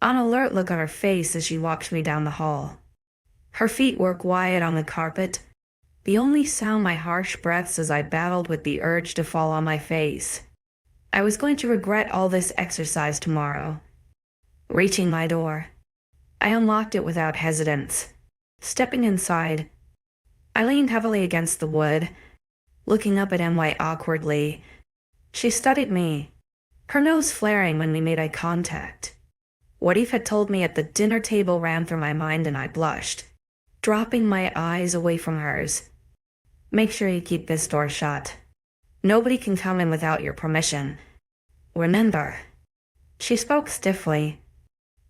on alert look on her face as she walked me down the hall. Her feet were quiet on the carpet, the only sound my harsh breaths as I battled with the urge to fall on my face. I was going to regret all this exercise tomorrow. Reaching my door, I unlocked it without hesitance. Stepping inside, I leaned heavily against the wood, looking up at 𝐊𝐢 awkwardly. She studied me, her nose flaring when we made eye contact. What Eve had told me at the dinner table ran through my mind and I blushed, dropping my eyes away from hers. "Make sure you keep this door shut. Nobody can come in without your permission. Remember." She spoke stiffly.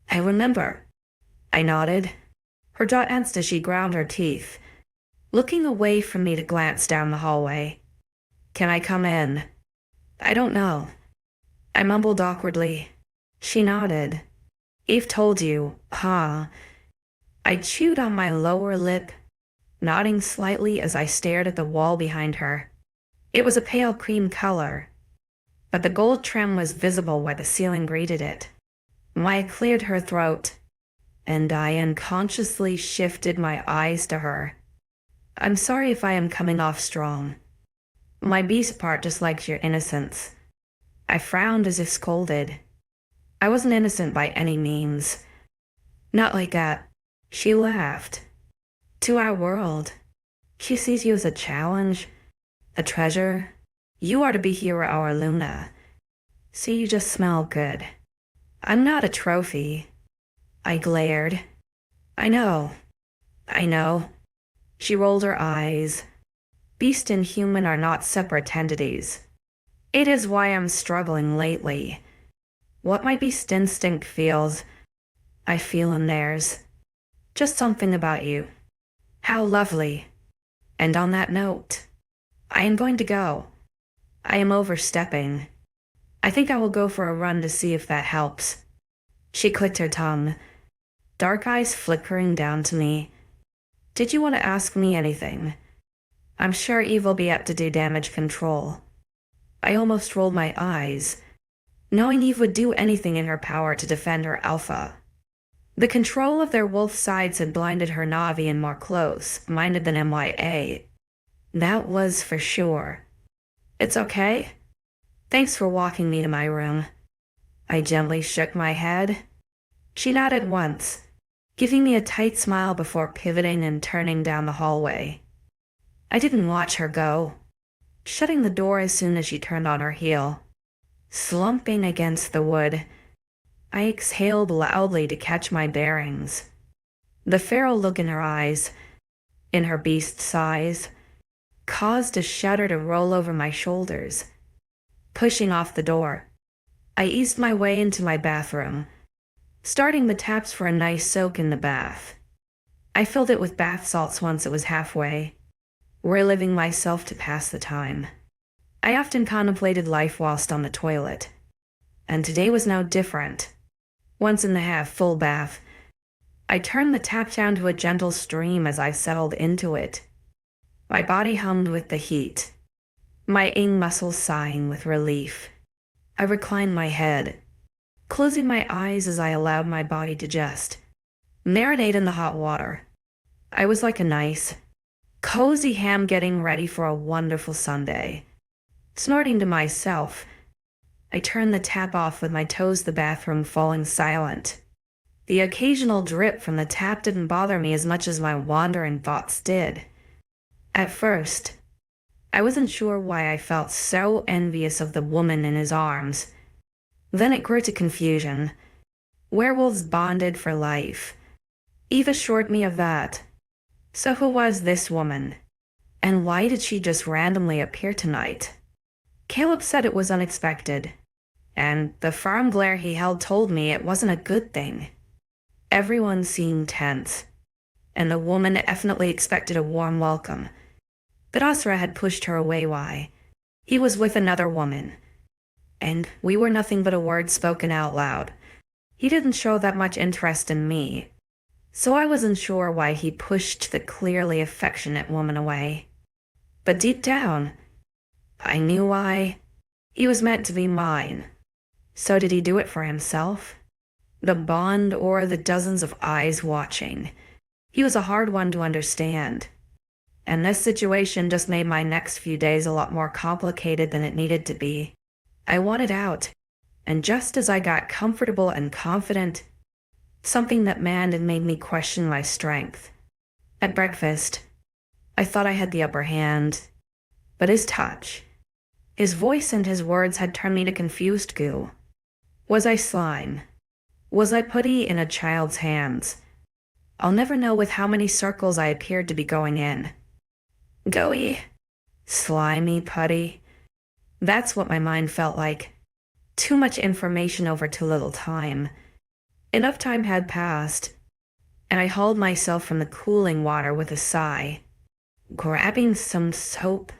"I remember." I nodded, her jaw tensed as she ground her teeth, looking away from me to glance down the hallway. "Can I come in?" "I don't know." I mumbled awkwardly. She nodded. "Eve told you, huh?" I chewed on my lower lip, nodding slightly as I stared at the wall behind her. It was a pale cream color, but the gold trim was visible where the ceiling greeted it. Maya cleared her throat, and I unconsciously shifted my eyes to her. "I'm sorry if I am coming off strong. My beast part dislikes your innocence." I frowned as if scolded. I wasn't innocent by any means. "Not like that." She laughed. "To our world, she sees you as a challenge, a treasure. You are to be here, our Luna. See, you just smell good. I'm not a trophy." I glared. I know. She rolled her eyes. Beast and human are not separate entities. It is why I'm struggling lately. What my beast instinct feels, I feel in theirs. Just something about you. How lovely. And on that note, I am going to go. I am overstepping. I think I will go for a run to see if that helps. She clicked her tongue, dark eyes flickering down to me. Did you want to ask me anything? I'm sure Eve will be up to do damage control. I almost rolled my eyes, knowing Eve would do anything in her power to defend her alpha. The control of their wolf sides had blinded her Navi and more close-minded than MYA. That was for sure. It's okay. Thanks for walking me to my room. I gently shook my head. She nodded once, giving me a tight smile before pivoting and turning down the hallway. I didn't watch her go, shutting the door as soon as she turned on her heel. Slumping against the wood, I exhaled loudly to catch my bearings. The feral look in her eyes, in her beast's eyes, caused a shudder to roll over my shoulders. Pushing off the door, I eased my way into my bathroom, starting the taps for a nice soak in the bath. I filled it with bath salts once it was halfway, reliving myself to pass the time. I often contemplated life whilst on the toilet, and today was no different. Once in the half-full bath, I turned the tap down to a gentle stream as I settled into it. My body hummed with the heat, my muscles sighing with relief. I reclined my head, closing my eyes as I allowed my body to just marinate in the hot water. I was like a nice, cozy ham getting ready for a wonderful Sunday. Snorting to myself, I turned the tap off with my toes the bathroom falling silent. The occasional drip from the tap didn't bother me as much as my wandering thoughts did. At first, I wasn't sure why I felt so envious of the woman in his arms. Then it grew to confusion. Werewolves bonded for life. Eve assured me of that. So who was this woman? And why did she just randomly appear tonight? Caleb said it was unexpected, and the firm glare he held told me it wasn't a good thing. Everyone seemed tense, and the woman definitely expected a warm welcome. But Asra had pushed her away. Why? He was with another woman, and we were nothing but a word spoken out loud. He didn't show that much interest in me, so I wasn't sure why he pushed the clearly affectionate woman away. But deep down, I knew why. He was meant to be mine. So did he do it for himself? The bond or the dozens of eyes watching? He was a hard one to understand. And this situation just made my next few days a lot more complicated than it needed to be. I wanted out, and just as I got comfortable and confident, something that manned and made me question my strength. At breakfast, I thought I had the upper hand, but his touch, his voice and his words had turned me to confused goo. Was I slime? Was I putty in a child's hands? I'll never know with how many circles I appeared to be going in. Gooey, slimy putty. That's what my mind felt like. Too much information over too little time. Enough time had passed, and I hauled myself from the cooling water with a sigh. Grabbing some soap,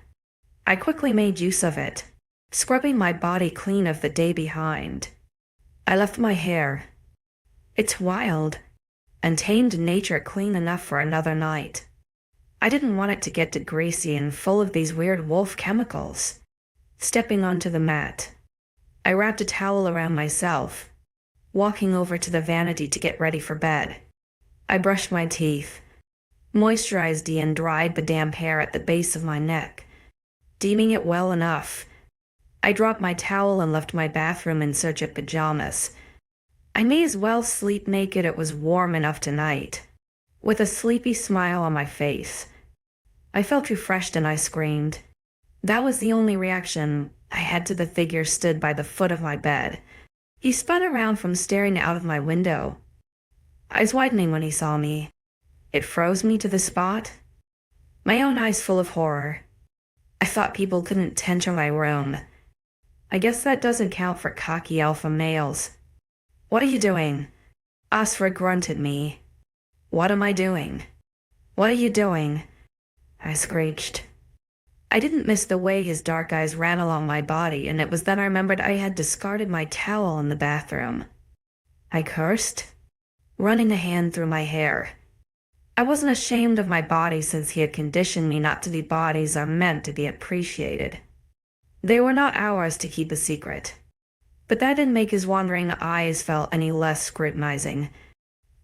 I quickly made use of it, scrubbing my body clean of the day behind. I left my hair, its wild and tamed nature clean enough for another night. I didn't want it to get too greasy and full of these weird wolf chemicals. Stepping onto the mat, I wrapped a towel around myself, walking over to the vanity to get ready for bed. I brushed my teeth, moisturized and dried the damp hair at the base of my neck. Deeming it well enough, I dropped my towel and left my bathroom in search of pajamas. I may as well sleep naked, it was warm enough tonight. With a sleepy smile on my face, I felt refreshed and I screamed. That was the only reaction I had to the figure stood by the foot of my bed. He spun around from staring out of my window, eyes widening when he saw me. It froze me to the spot, my own eyes full of horror. I thought people couldn't enter my room. I guess that doesn't count for cocky alpha males. What are you doing? Asra grunted me. What am I doing? What are you doing? I screeched. I didn't miss the way his dark eyes ran along my body, and it was then I remembered I had discarded my towel in the bathroom. I cursed, running a hand through my hair. I wasn't ashamed of my body since he had conditioned me not to be bodies are meant to be appreciated. They were not ours to keep a secret. But that didn't make his wandering eyes feel any less scrutinizing.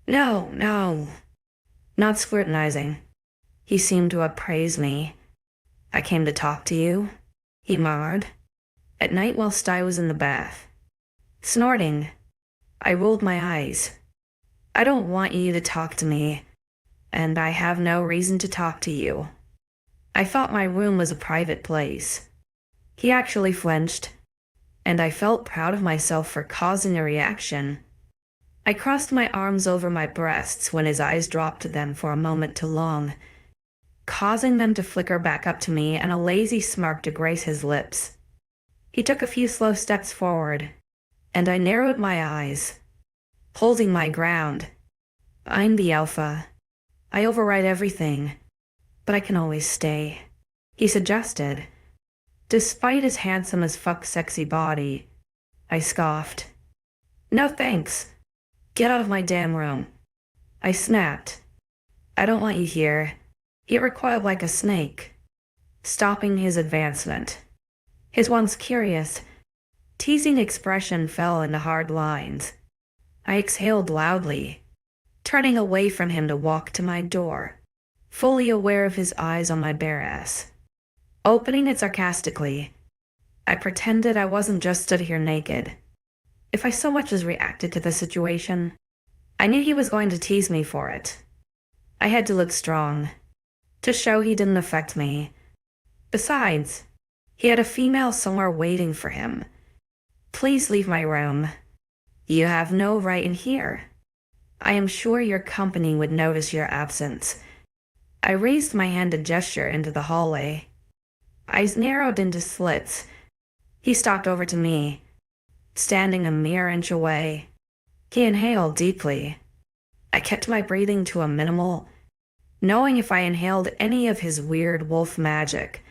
No, not scrutinizing. He seemed to appraise me. I came to talk to you, he murmured, at night whilst I was in the bath. Snorting, I rolled my eyes. I don't want you to talk to me, and I have no reason to talk to you. I thought my room was a private place. He actually flinched, and I felt proud of myself for causing a reaction. I crossed my arms over my breasts when his eyes dropped to them for a moment too long, causing them to flicker back up to me and a lazy smirk to grace his lips. He took a few slow steps forward, and I narrowed my eyes, holding my ground. I'm the Alpha. I override everything, but I can always stay, he suggested. Despite his handsome as fuck sexy body, I scoffed. No thanks. Get out of my damn room. I snapped. I don't want you here. He recoiled like a snake, stopping his advancement. His once curious, teasing expression fell into hard lines. I exhaled loudly, turning away from him to walk to my door, fully aware of his eyes on my bare ass. Opening it sarcastically, I pretended I wasn't just stood here naked. If I so much as reacted to the situation, I knew he was going to tease me for it. I had to look strong, to show he didn't affect me. Besides, he had a female somewhere waiting for him. Please leave my room. You have no right in here. I am sure your company would notice your absence. I raised my hand to gesture into the hallway. Eyes narrowed into slits. He stalked over to me, standing a mere inch away. He inhaled deeply. I kept my breathing to a minimal, knowing if I inhaled any of his weird wolf magic,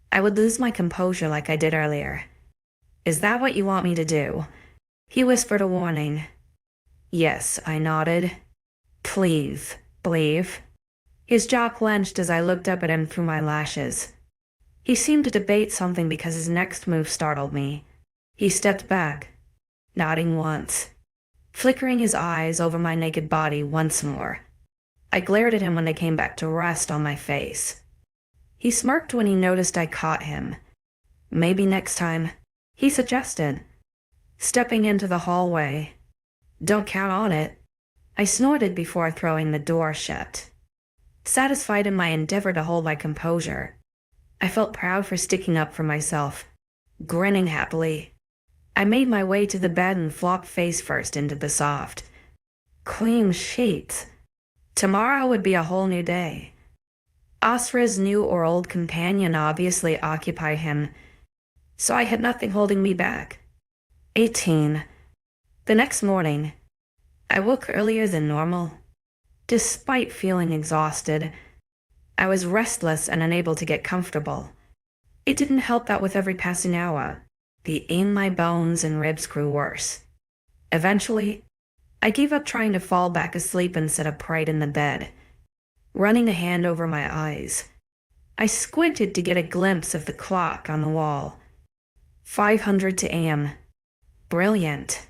I would lose my composure like I did earlier. Is that what you want me to do? He whispered a warning. Yes, I nodded. Please, believe. His jaw clenched as I looked up at him through my lashes. He seemed to debate something because his next move startled me. He stepped back, nodding once, flickering his eyes over my naked body once more. I glared at him when they came back to rest on my face. He smirked when he noticed I caught him. Maybe next time, he suggested, stepping into the hallway. Don't count on it. I snorted before throwing the door shut. Satisfied in my endeavor to hold my composure, I felt proud for sticking up for myself. Grinning happily, I made my way to the bed and flopped face first into the soft, clean sheets. Tomorrow would be a whole new day. 𝐊𝐲𝐬's new or old companion obviously occupied him, so I had nothing holding me back. 18. The next morning, I woke earlier than normal. Despite feeling exhausted, I was restless and unable to get comfortable. It didn't help that with every passing hour, the ache in my bones and ribs grew worse. Eventually, I gave up trying to fall back asleep and sat upright in the bed, running a hand over my eyes. I squinted to get a glimpse of the clock on the wall. 500 a.m. Brilliant.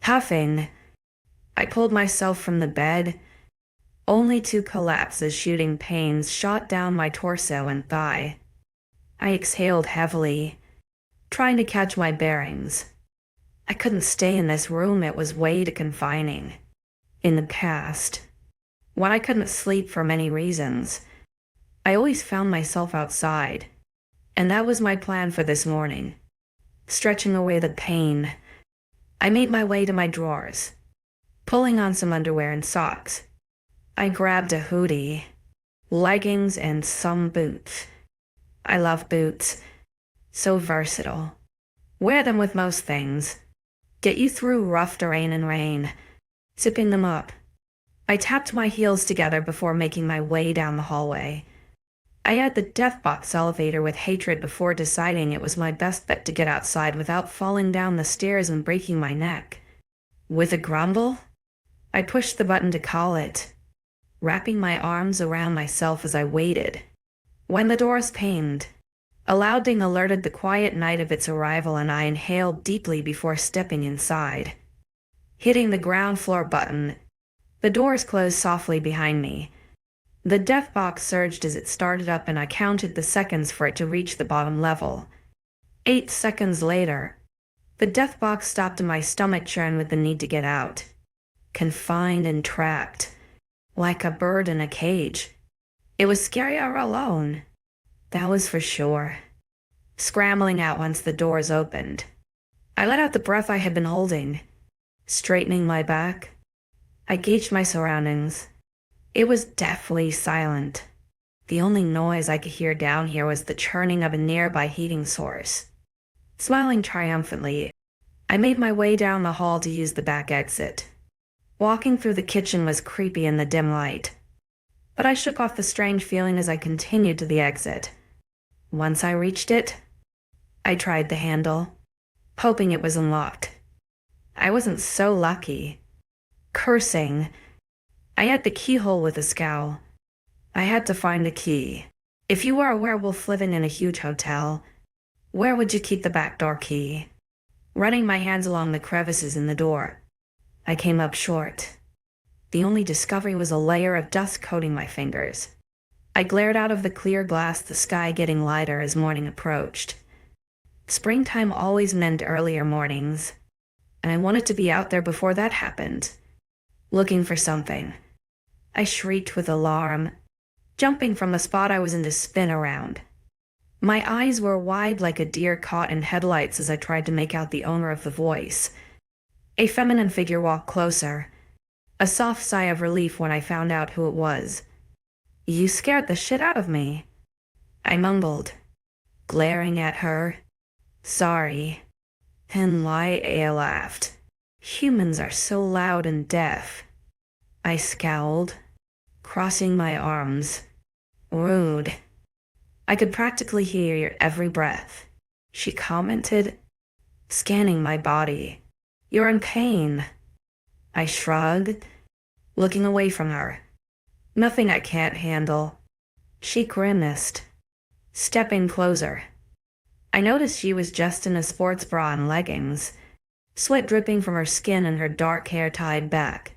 Huffing, I pulled myself from the bed, only to collapse as shooting pains shot down my torso and thigh. I exhaled heavily, trying to catch my bearings. I couldn't stay in this room, it was way too confining. In the past, when I couldn't sleep for many reasons, I always found myself outside, and that was my plan for this morning. Stretching away the pain, I made my way to my drawers, pulling on some underwear and socks. I grabbed a hoodie, leggings, and some boots. I love boots. So versatile. Wear them with most things. Get you through rough terrain and rain. Zipping them up. I tapped my heels together before making my way down the hallway. I eyed the death box elevator with hatred before deciding it was my best bet to get outside without falling down the stairs and breaking my neck. With a grumble, I pushed the button to call it, wrapping my arms around myself as I waited. When the doors pinged, a loud ding alerted the quiet night of its arrival, and I inhaled deeply before stepping inside. Hitting the ground floor button, the doors closed softly behind me. The death box surged as it started up, and I counted the seconds for it to reach the bottom level. 8 seconds later, the death box stopped and my stomach churned with the need to get out. Confined and trapped, like a bird in a cage. It was scarier alone, that was for sure. Scrambling out once the doors opened, I let out the breath I had been holding. Straightening my back, I gauged my surroundings. It was deathly silent. The only noise I could hear down here was the churning of a nearby heating source. Smiling triumphantly, I made my way down the hall to use the back exit. Walking through the kitchen was creepy in the dim light, but I shook off the strange feeling as I continued to the exit. Once I reached it, I tried the handle, hoping it was unlocked. I wasn't so lucky. Cursing, I had the keyhole with a scowl. I had to find a key. If you were a werewolf living in a huge hotel, where would you keep the back door key? Running my hands along the crevices in the door, I came up short. The only discovery was a layer of dust coating my fingers. I glared out of the clear glass, the sky getting lighter as morning approached. Springtime always meant earlier mornings, and I wanted to be out there before that happened. Looking for something. I shrieked with alarm, jumping from the spot I was in to spin around. My eyes were wide like a deer caught in headlights as I tried to make out the owner of the voice. A feminine figure walked closer, a soft sigh of relief when I found out who it was. "You scared the shit out of me," I mumbled, glaring at her. "Sorry." 𝐿𝐢𝐬𝐬 laughed. "Humans are so loud and deaf." I scowled, crossing my arms. "Rude." "I could practically hear your every breath," she commented, scanning my body. "You're in pain." I shrugged, looking away from her. "Nothing I can't handle." She grimaced, stepping closer. I noticed she was just in a sports bra and leggings, sweat dripping from her skin and her dark hair tied back.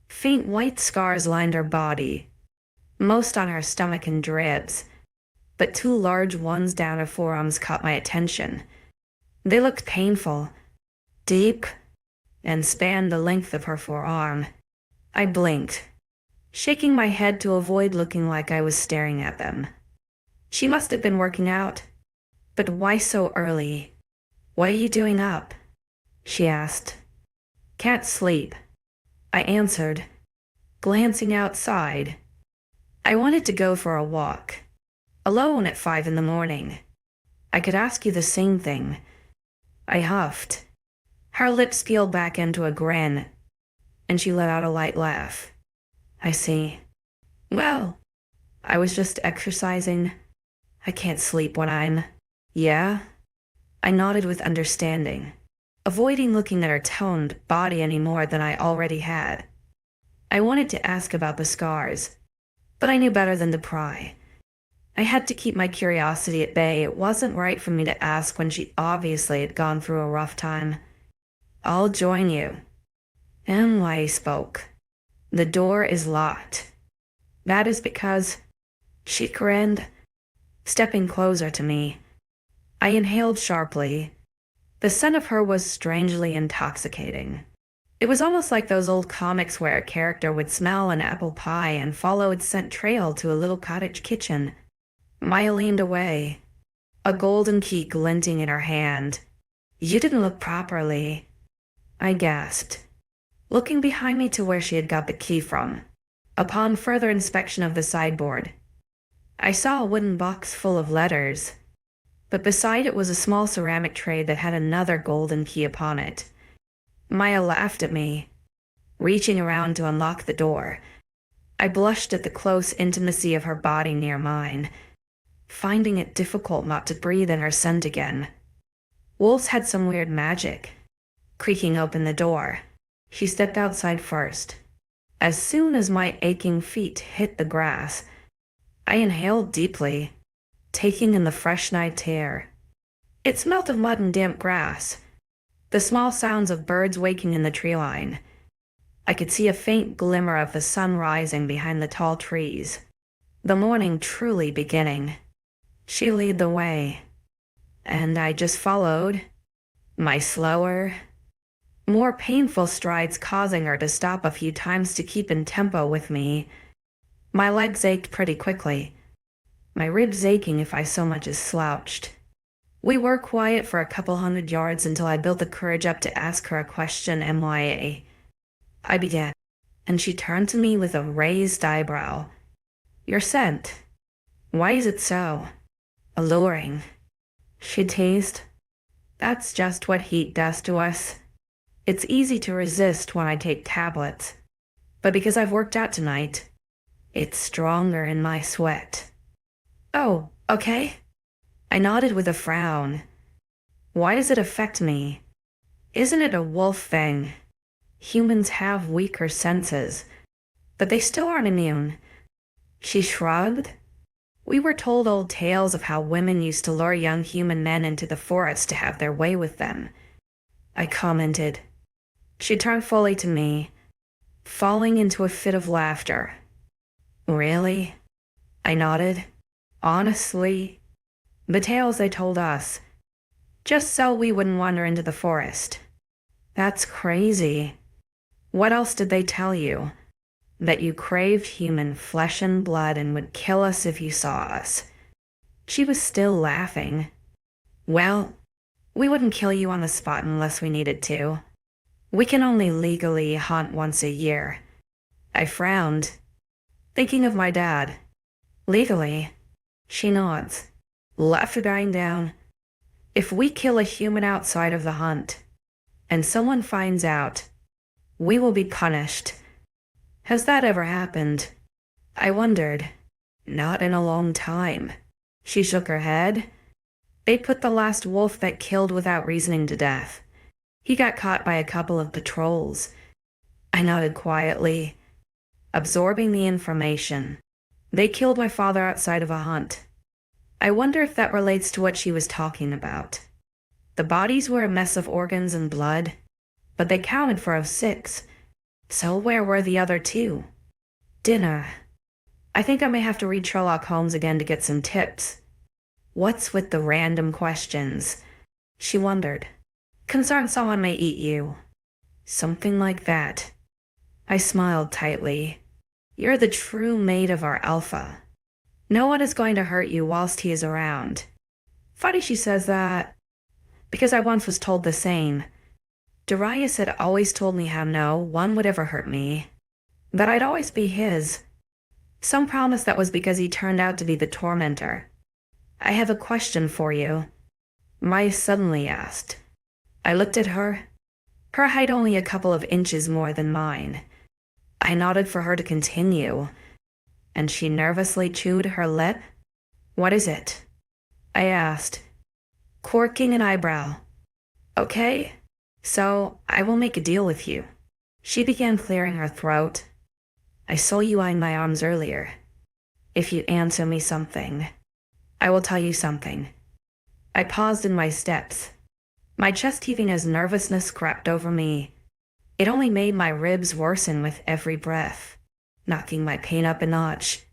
Faint white scars lined her body, most on her stomach and ribs, but 2 large ones down her forearms caught my attention. They looked painful, deep, and spanned the length of her forearm. I blinked, shaking my head to avoid looking like I was staring at them. She must have been working out. But why so early? "What are you doing up?" she asked. "Can't sleep," I answered, glancing outside. I wanted to go for a walk, alone at 5 in the morning. I could ask you the same thing. I huffed. Her lips peeled back into a grin, and she let out a light laugh. "I see. Well, I was just exercising. I can't sleep when I'm..." "Yeah?" I nodded with understanding, avoiding looking at her toned body any more than I already had. I wanted to ask about the scars, but I knew better than to pry. I had to keep my curiosity at bay. It wasn't right for me to ask when she obviously had gone through a rough time. "I'll join you." 𝐿𝐢𝐬𝐬 spoke. "The door is locked." "That is because..." She grinned, stepping closer to me. I inhaled sharply. The scent of her was strangely intoxicating. It was almost like those old comics where a character would smell an apple pie and follow its scent trail to a little cottage kitchen. Maya leaned away, a golden key glinting in her hand. "You didn't look properly," I gasped, looking behind me to where she had got the key from. Upon further inspection of the sideboard, I saw a wooden box full of letters, but beside it was a small ceramic tray that had another golden key upon it. Maya laughed at me, reaching around to unlock the door. I blushed at the close intimacy of her body near mine. finding it difficult not to breathe in her scent again. Wolves had some weird magic. Creaking open the door, she stepped outside first. As soon as my aching feet hit the grass, I inhaled deeply, taking in the fresh night air. It smelt of mud and damp grass, the small sounds of birds waking in the tree line. I could see a faint glimmer of the sun rising behind the tall trees. The morning truly beginning. She led the way, and I just followed, my slower, more painful strides causing her to stop a few times to keep in tempo with me. My legs ached pretty quickly, my ribs aching if I so much as slouched. We were quiet for a couple 100 yards until I built the courage up to ask her a question, MYA. I began, and she turned to me with a raised eyebrow. Your scent. Why is it so alluring? She teased. That's just what heat does to us. It's easy to resist when I take tablets, but because I've worked out tonight, it's stronger in my sweat. Oh, okay. I nodded with a frown. Why does it affect me? Isn't it a wolf thing? Humans have weaker senses, but they still aren't immune. She shrugged. We were told old tales of how women used to lure young human men into the forest to have their way with them, I commented. She turned fully to me, falling into a fit of laughter. Really? I nodded. Honestly, the tales they told us, just so we wouldn't wander into the forest. That's crazy. What else did they tell you? That you craved human flesh and blood and would kill us if you saw us. She was still laughing. Well, we wouldn't kill you on the spot unless we needed to. We can only legally hunt once a year. I frowned, thinking of my dad. Legally? She nods, laughter dying down. If we kill a human outside of the hunt, and someone finds out, we will be punished. Has that ever happened? I wondered. Not in a long time. She shook her head. They put the last wolf that killed without reasoning to death. He got caught by a couple of patrols. I nodded quietly, absorbing the information. They killed my father outside of a hunt. I wonder if that relates to what she was talking about. The bodies were a mess of organs and blood, but they counted for 6. So where were the other 2? Dinner. I think I may have to read Sherlock Holmes again to get some tips. What's with the random questions? She wondered. Concerned someone may eat you. Something like that. I smiled tightly. You're the true mate of our alpha. No one is going to hurt you whilst he is around. Funny she says that, because I once was told the same. Darius had always told me how no one would ever hurt me, that I'd always be his. Some promise that was because he turned out to be the tormentor. I have a question for you, Maya suddenly asked. I looked at her, her height only a couple of inches more than mine. I nodded for her to continue, and she nervously chewed her lip. What is it? I asked, quirking an eyebrow. Okay, so I will make a deal with you. She began clearing her throat. I saw you eyeing my arms earlier. If you answer me something, I will tell you something. I paused in my steps, my chest heaving as nervousness crept over me. It only made my ribs worsen with every breath, knocking my pain up a notch.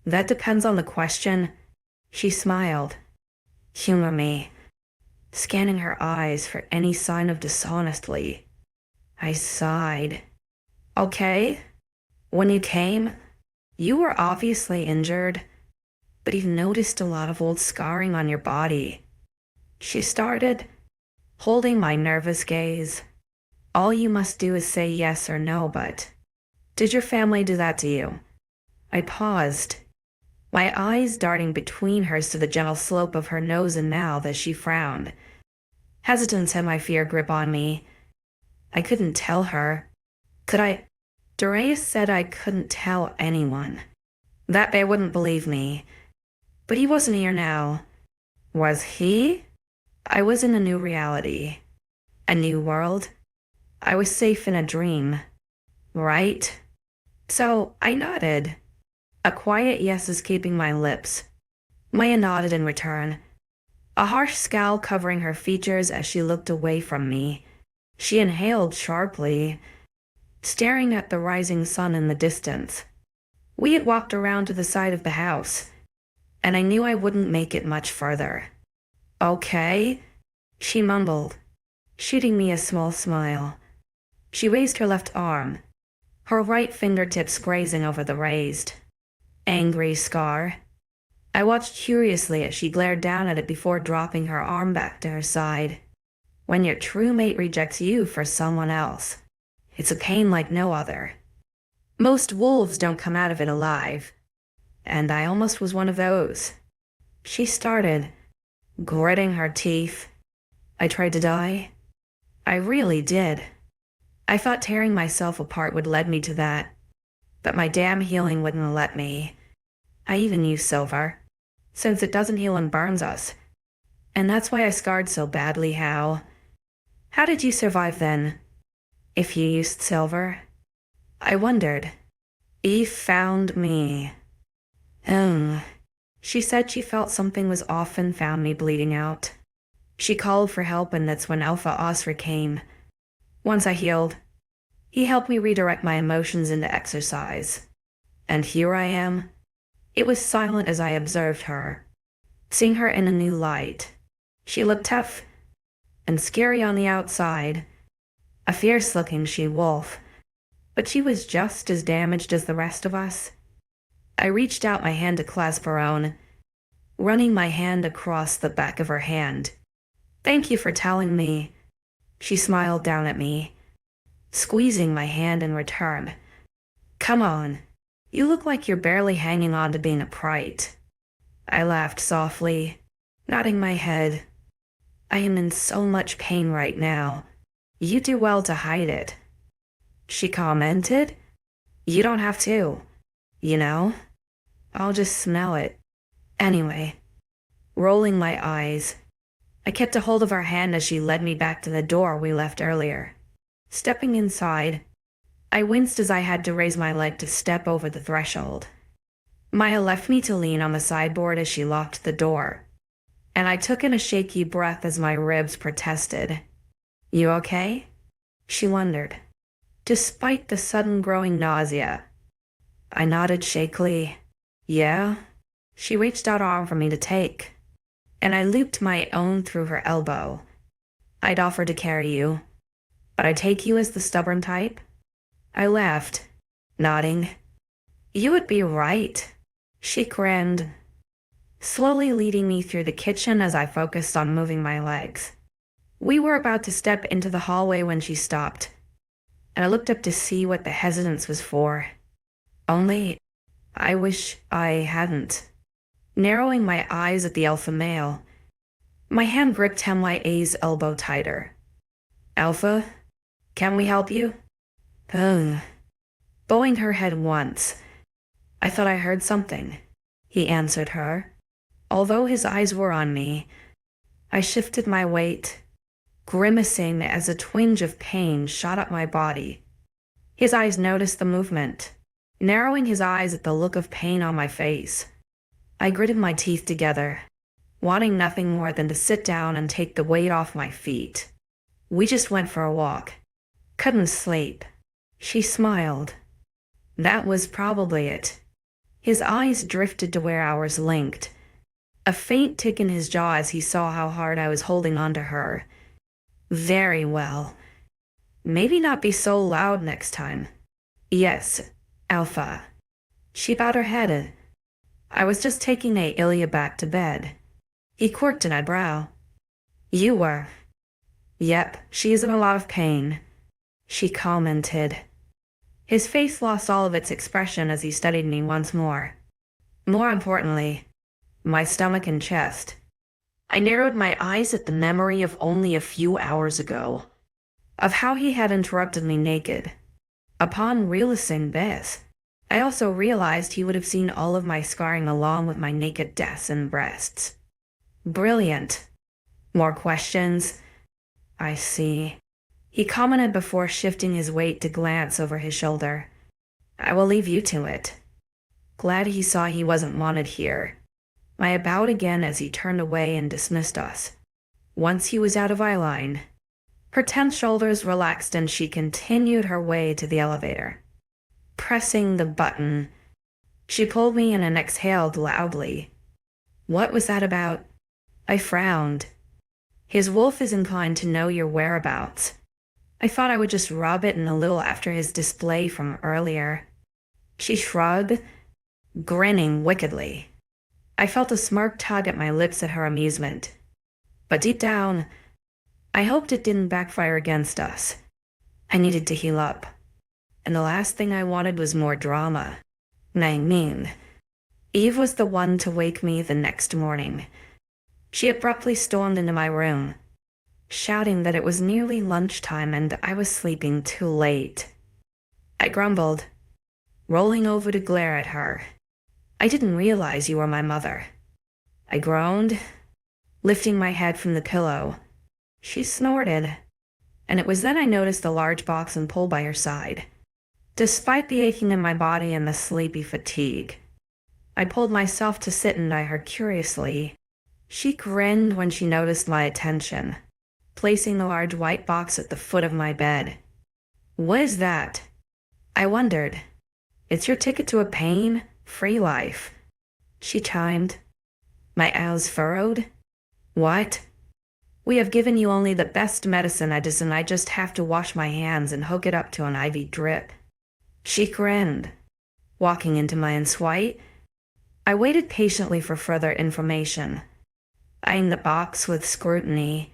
That depends on the question. She smiled. Humor me, scanning her eyes for any sign of dishonestly. I sighed. Okay. When you came, you were obviously injured, but you've noticed a lot of old scarring on your body. She started, holding my nervous gaze. All you must do is say yes or no, but did your family do that to you? I paused, my eyes darting between hers to the gentle slope of her nose and mouth as she frowned. Hesitance had my fear grip on me. I couldn't tell her. Could I? Darius said I couldn't tell anyone, that they wouldn't believe me. But he wasn't here now. Was he? I was in a new reality. A new world. I was safe in a dream. Right? So I nodded. A quiet yes escaping my lips. Maya nodded in return, a harsh scowl covering her features as she looked away from me. She inhaled sharply, staring at the rising sun in the distance. We had walked around to the side of the house, and I knew I wouldn't make it much further. Okay, she mumbled, shooting me a small smile. She raised her left arm, her right fingertips grazing over the raised, angry scar. I watched curiously as she glared down at it before dropping her arm back to her side. When your true mate rejects you for someone else, it's a pain like no other. Most wolves don't come out of it alive, and I almost was one of those. She started, gritting her teeth. I tried to die. I really did. I thought tearing myself apart would lead me to that, but my damn healing wouldn't let me. I even used silver, since it doesn't heal and burns us. And that's why I scarred so badly, How did you survive then, if you used silver? I wondered. Eve found me. She said she felt something was off and found me bleeding out. She called for help, and that's when 𝐷𝐼𝐴 came. Once I healed, he helped me redirect my emotions into exercise. And here I am. It was silent as I observed her, seeing her in a new light. She looked tough and scary on the outside, a fierce-looking she-wolf, but she was just as damaged as the rest of us. I reached out my hand to clasp her own, running my hand across the back of her hand. Thank you for telling me. She smiled down at me, squeezing my hand in return. Come on, you look like you're barely hanging on to being a prite. I laughed softly, nodding my head. I am in so much pain right now. You do well to hide it. She commented. You don't have to. You know? I'll just smell it. Anyway, rolling my eyes, I kept a hold of her hand as she led me back to the door we left earlier. Stepping inside, I winced as I had to raise my leg to step over the threshold. Maya left me to lean on the sideboard as she locked the door, and I took in a shaky breath as my ribs protested. You okay? She wondered, despite the sudden growing nausea. I nodded shakily. Yeah? She reached out her arm for me to take, and I looped my own through her elbow. I'd offer to carry you, but I take you as the stubborn type? I laughed, nodding. You would be right. She grinned, slowly leading me through the kitchen as I focused on moving my legs. We were about to step into the hallway when she stopped, and I looked up to see what the hesitance was for. Only, I wish I hadn't. Narrowing my eyes at the alpha male, my hand gripped 𝐊𝐢𝐬's elbow tighter. Alpha, can we help you? Bowing her head once. I thought I heard something, he answered her. Although his eyes were on me, I shifted my weight, grimacing as a twinge of pain shot up my body. His eyes noticed the movement, narrowing his eyes at the look of pain on my face. I gritted my teeth together, wanting nothing more than to sit down and take the weight off my feet. We just went for a walk. Couldn't sleep. She smiled. That was probably it. His eyes drifted to where ours linked, a faint tick in his jaw as he saw how hard I was holding onto her. Very well. Maybe not be so loud next time. Yes, Alpha. She bowed her head. I was just taking 𝐊𝐢𝐬 back to bed. He quirked an eyebrow. You were. Yep, she is in a lot of pain, she commented. His face lost all of its expression as he studied me once more. More importantly, my stomach and chest. I narrowed my eyes at the memory of only a few hours ago, of how he had interrupted me naked. Upon realizing this, I also realized he would have seen all of my scarring along with my naked breasts and breasts. Brilliant. More questions? I see. He commented before shifting his weight to glance over his shoulder. I will leave you to it. Glad he saw he wasn't wanted here. I bowed again as he turned away and dismissed us. Once he was out of eye line, her tense shoulders relaxed and she continued her way to the elevator. Pressing the button, she pulled me in and exhaled loudly. What was that about? I frowned. His wolf is inclined to know your whereabouts. I thought I would just rub it in a little after his display from earlier. She shrugged, grinning wickedly. I felt a smirk tug at my lips at her amusement. But deep down, I hoped it didn't backfire against us. I needed to heal up. And the last thing I wanted was more drama. I mean, Eve was the one to wake me the next morning. She abruptly stormed into my room, shouting that it was nearly lunchtime and I was sleeping too late. I grumbled, rolling over to glare at her. I didn't realize you were my mother. I groaned, lifting my head from the pillow. She snorted, and it was then I noticed the large box and pull by her side. Despite the aching in my body and the sleepy fatigue, I pulled myself to sit and eye her curiously. She grinned when she noticed my attention, placing the large white box at the foot of my bed. What is that? I wondered. It's your ticket to a pain-free life, she chimed. My eyes furrowed. What? We have given you only the best medicine, and I just have to wash my hands and hook it up to an IV drip. She grinned, walking into my ensuite. I waited patiently for further information, eyeing the box with scrutiny.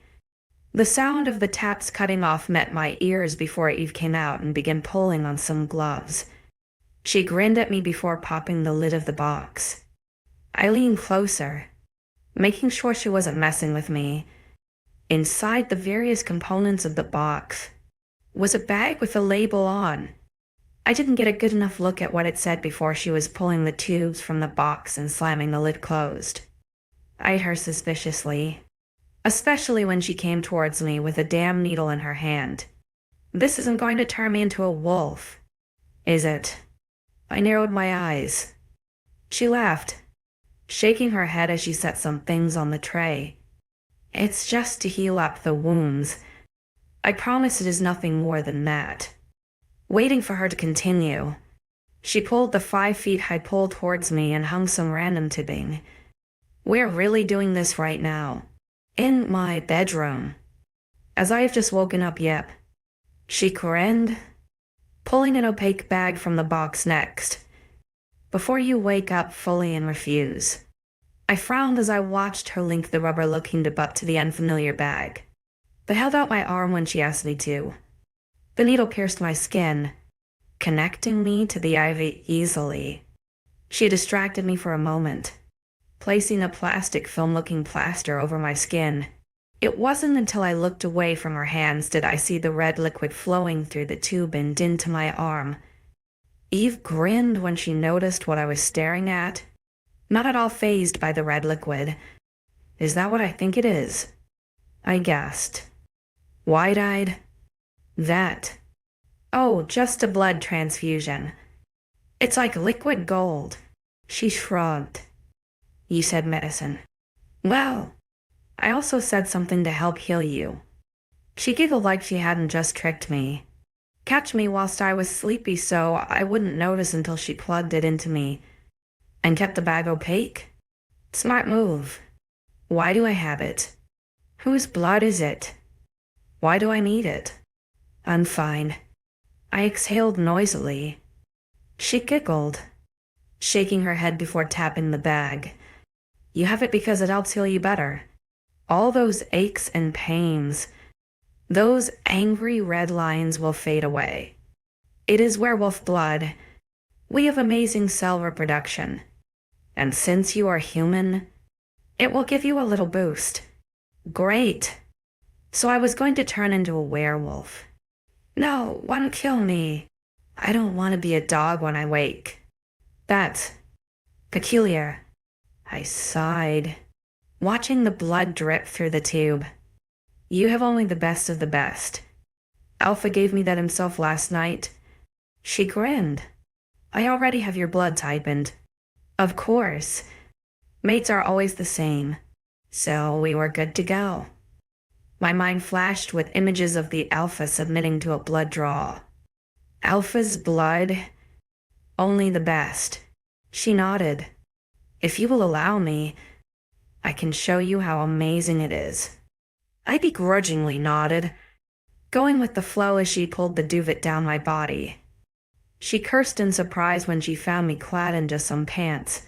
The sound of the taps cutting off met my ears before Eve came out and began pulling on some gloves. She grinned at me before popping the lid of the box. I leaned closer, making sure she wasn't messing with me. Inside the various components of the box was a bag with a label on. I didn't get a good enough look at what it said before she was pulling the tubes from the box and slamming the lid closed. I eyed her suspiciously, especially when she came towards me with a damn needle in her hand. This isn't going to turn me into a wolf, is it? I narrowed my eyes. She laughed, shaking her head as she set some things on the tray. It's just to heal up the wounds. I promise it is nothing more than that. Waiting for her to continue, she pulled the 5-foot-high pole towards me and hung some random tipping. We're really doing this right now. In my bedroom. As I have just woken up, yep. She grinned, pulling an opaque bag from the box next. Before you wake up fully and refuse. I frowned as I watched her link the rubber-looking tip up to the unfamiliar bag, but held out my arm when she asked me to. The needle pierced my skin, connecting me to the IV easily. She distracted me for a moment, placing a plastic film-looking plaster over my skin. It wasn't until I looked away from her hands did I see the red liquid flowing through the tube and into my arm. Eve grinned when she noticed what I was staring at, not at all fazed by the red liquid. Is that what I think it is? I gasped, wide-eyed. That. Oh, just a blood transfusion. It's like liquid gold. She shrugged. You said medicine. Well, I also said something to help heal you. She giggled like she hadn't just tricked me. Catch me whilst I was sleepy so I wouldn't notice until she plugged it into me. And kept the bag opaque? Smart move. Why do I have it? Whose blood is it? Why do I need it? I'm fine. I exhaled noisily. She giggled, shaking her head before tapping the bag. You have it because it helps heal you better. All those aches and pains, those angry red lines will fade away. It is werewolf blood. We have amazing cell reproduction. And since you are human, it will give you a little boost. Great. So I was going to turn into a werewolf. No, one kill me. I don't want to be a dog when I wake. That's peculiar. I sighed, watching the blood drip through the tube. You have only the best of the best. Alpha gave me that himself last night. She grinned. I already have your blood typened. Of course. Mates are always the same. So we were good to go. My mind flashed with images of the Alpha submitting to a blood draw. Alpha's blood? Only the best. She nodded. If you will allow me, I can show you how amazing it is. I begrudgingly nodded, going with the flow as she pulled the duvet down my body. She cursed in surprise when she found me clad in just some pants.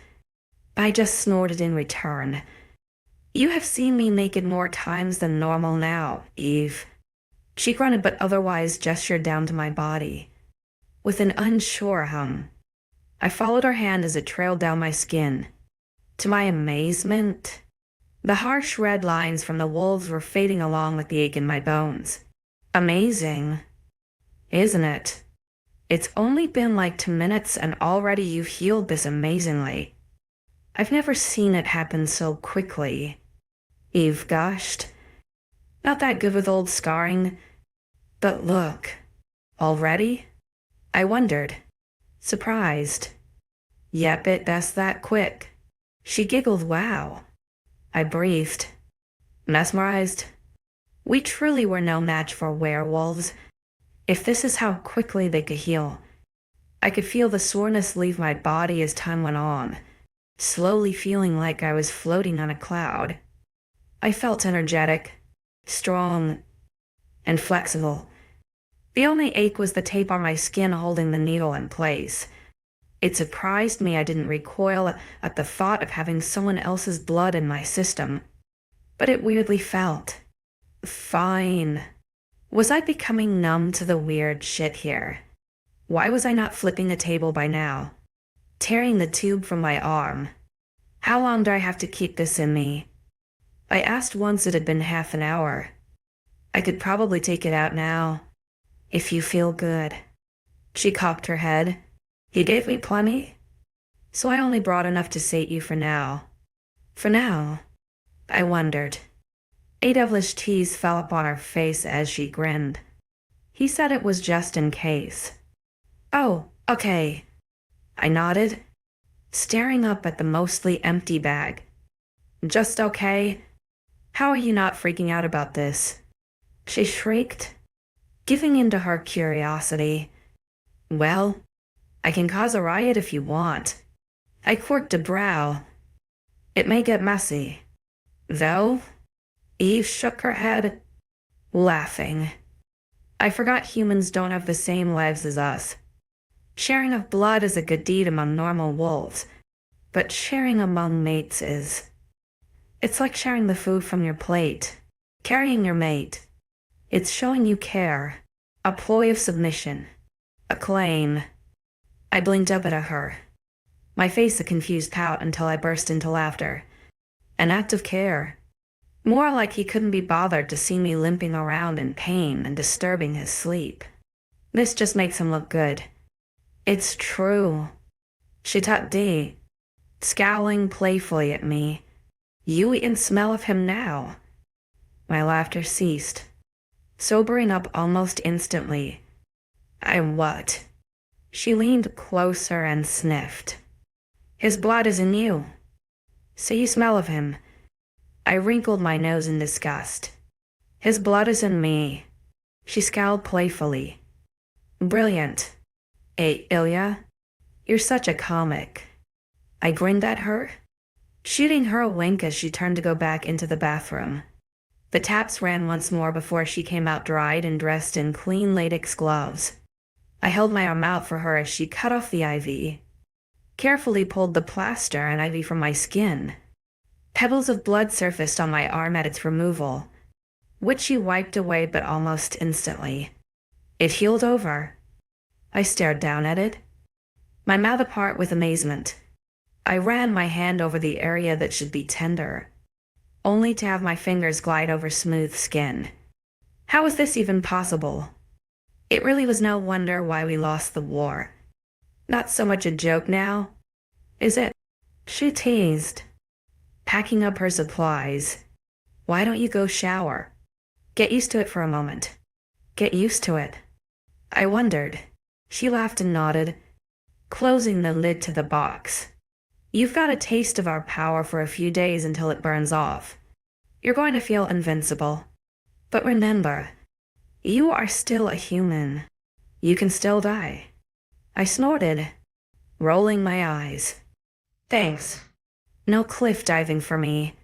I just snorted in return. You have seen me naked more times than normal now, Eve. She grunted but otherwise gestured down to my body. With an unsure hum, I followed her hand as it trailed down my skin. To my amazement, the harsh red lines from the wolves were fading along with the ache in my bones. Amazing, isn't it? It's only been like 2 minutes and already you've healed this amazingly. I've never seen it happen so quickly. Eve gushed. Not that good with old scarring. But look, already? I wondered, surprised. Yep, that's that quick. She giggled, wow. I breathed, mesmerized. We truly were no match for werewolves. If this is how quickly they could heal. I could feel the soreness leave my body as time went on, slowly feeling like I was floating on a cloud. I felt energetic, strong, and flexible. The only ache was the tape on my skin holding the needle in place. It surprised me I didn't recoil at the thought of having someone else's blood in my system. But it weirdly felt fine. Was I becoming numb to the weird shit here? Why was I not flipping the table by now? Tearing the tube from my arm? How long do I have to keep this in me? I asked once it had been half an hour. I could probably take it out now, if you feel good. She cocked her head. You gave me plenty, so I only brought enough to sate you for now. For now? I wondered. A devilish tease fell upon her face as she grinned. He said it was just in case. Oh, okay. I nodded, staring up at the mostly empty bag. Just okay? How are you not freaking out about this? She shrieked, giving in to her curiosity. Well, I can cause a riot if you want. I quirked a brow. It may get messy. Though? Eve shook her head, laughing. I forgot humans don't have the same lives as us. Sharing of blood is a good deed among normal wolves, but sharing among mates is... It's like sharing the food from your plate, carrying your mate. It's showing you care, a ploy of submission, a claim. I blinked up at her, my face a confused pout until I burst into laughter. An act of care. More like he couldn't be bothered to see me limping around in pain and disturbing his sleep. This just makes him look good. It's true. She tucked D, scowling playfully at me. You can smell of him now. My laughter ceased, sobering up almost instantly. I what? She leaned closer and sniffed. His blood is in you. So you smell of him. I wrinkled my nose in disgust. His blood is in me. She scowled playfully. Brilliant. 𝐊𝐢𝐬, you're such a comic. I grinned at her, shooting her a wink as she turned to go back into the bathroom. The taps ran once more before she came out dried and dressed in clean latex gloves. I held my arm out for her as she cut off the IV, carefully pulled the plaster and IV from my skin. Pebbles of blood surfaced on my arm at its removal, which she wiped away but almost instantly. It healed over. I stared down at it, my mouth apart with amazement. I ran my hand over the area that should be tender, only to have my fingers glide over smooth skin. How was this even possible? It really was no wonder why we lost the war. Not so much a joke now, Is it? She teased, packing up her supplies. Why don't you go shower? Get used to it for a moment. Get used to it. I wondered. She laughed and nodded, closing the lid to the box. You've got a taste of our power for a few days until it burns off. You're going to feel invincible. But remember, you are still a human. You can still die. I snorted, rolling my eyes. Thanks. No cliff diving for me.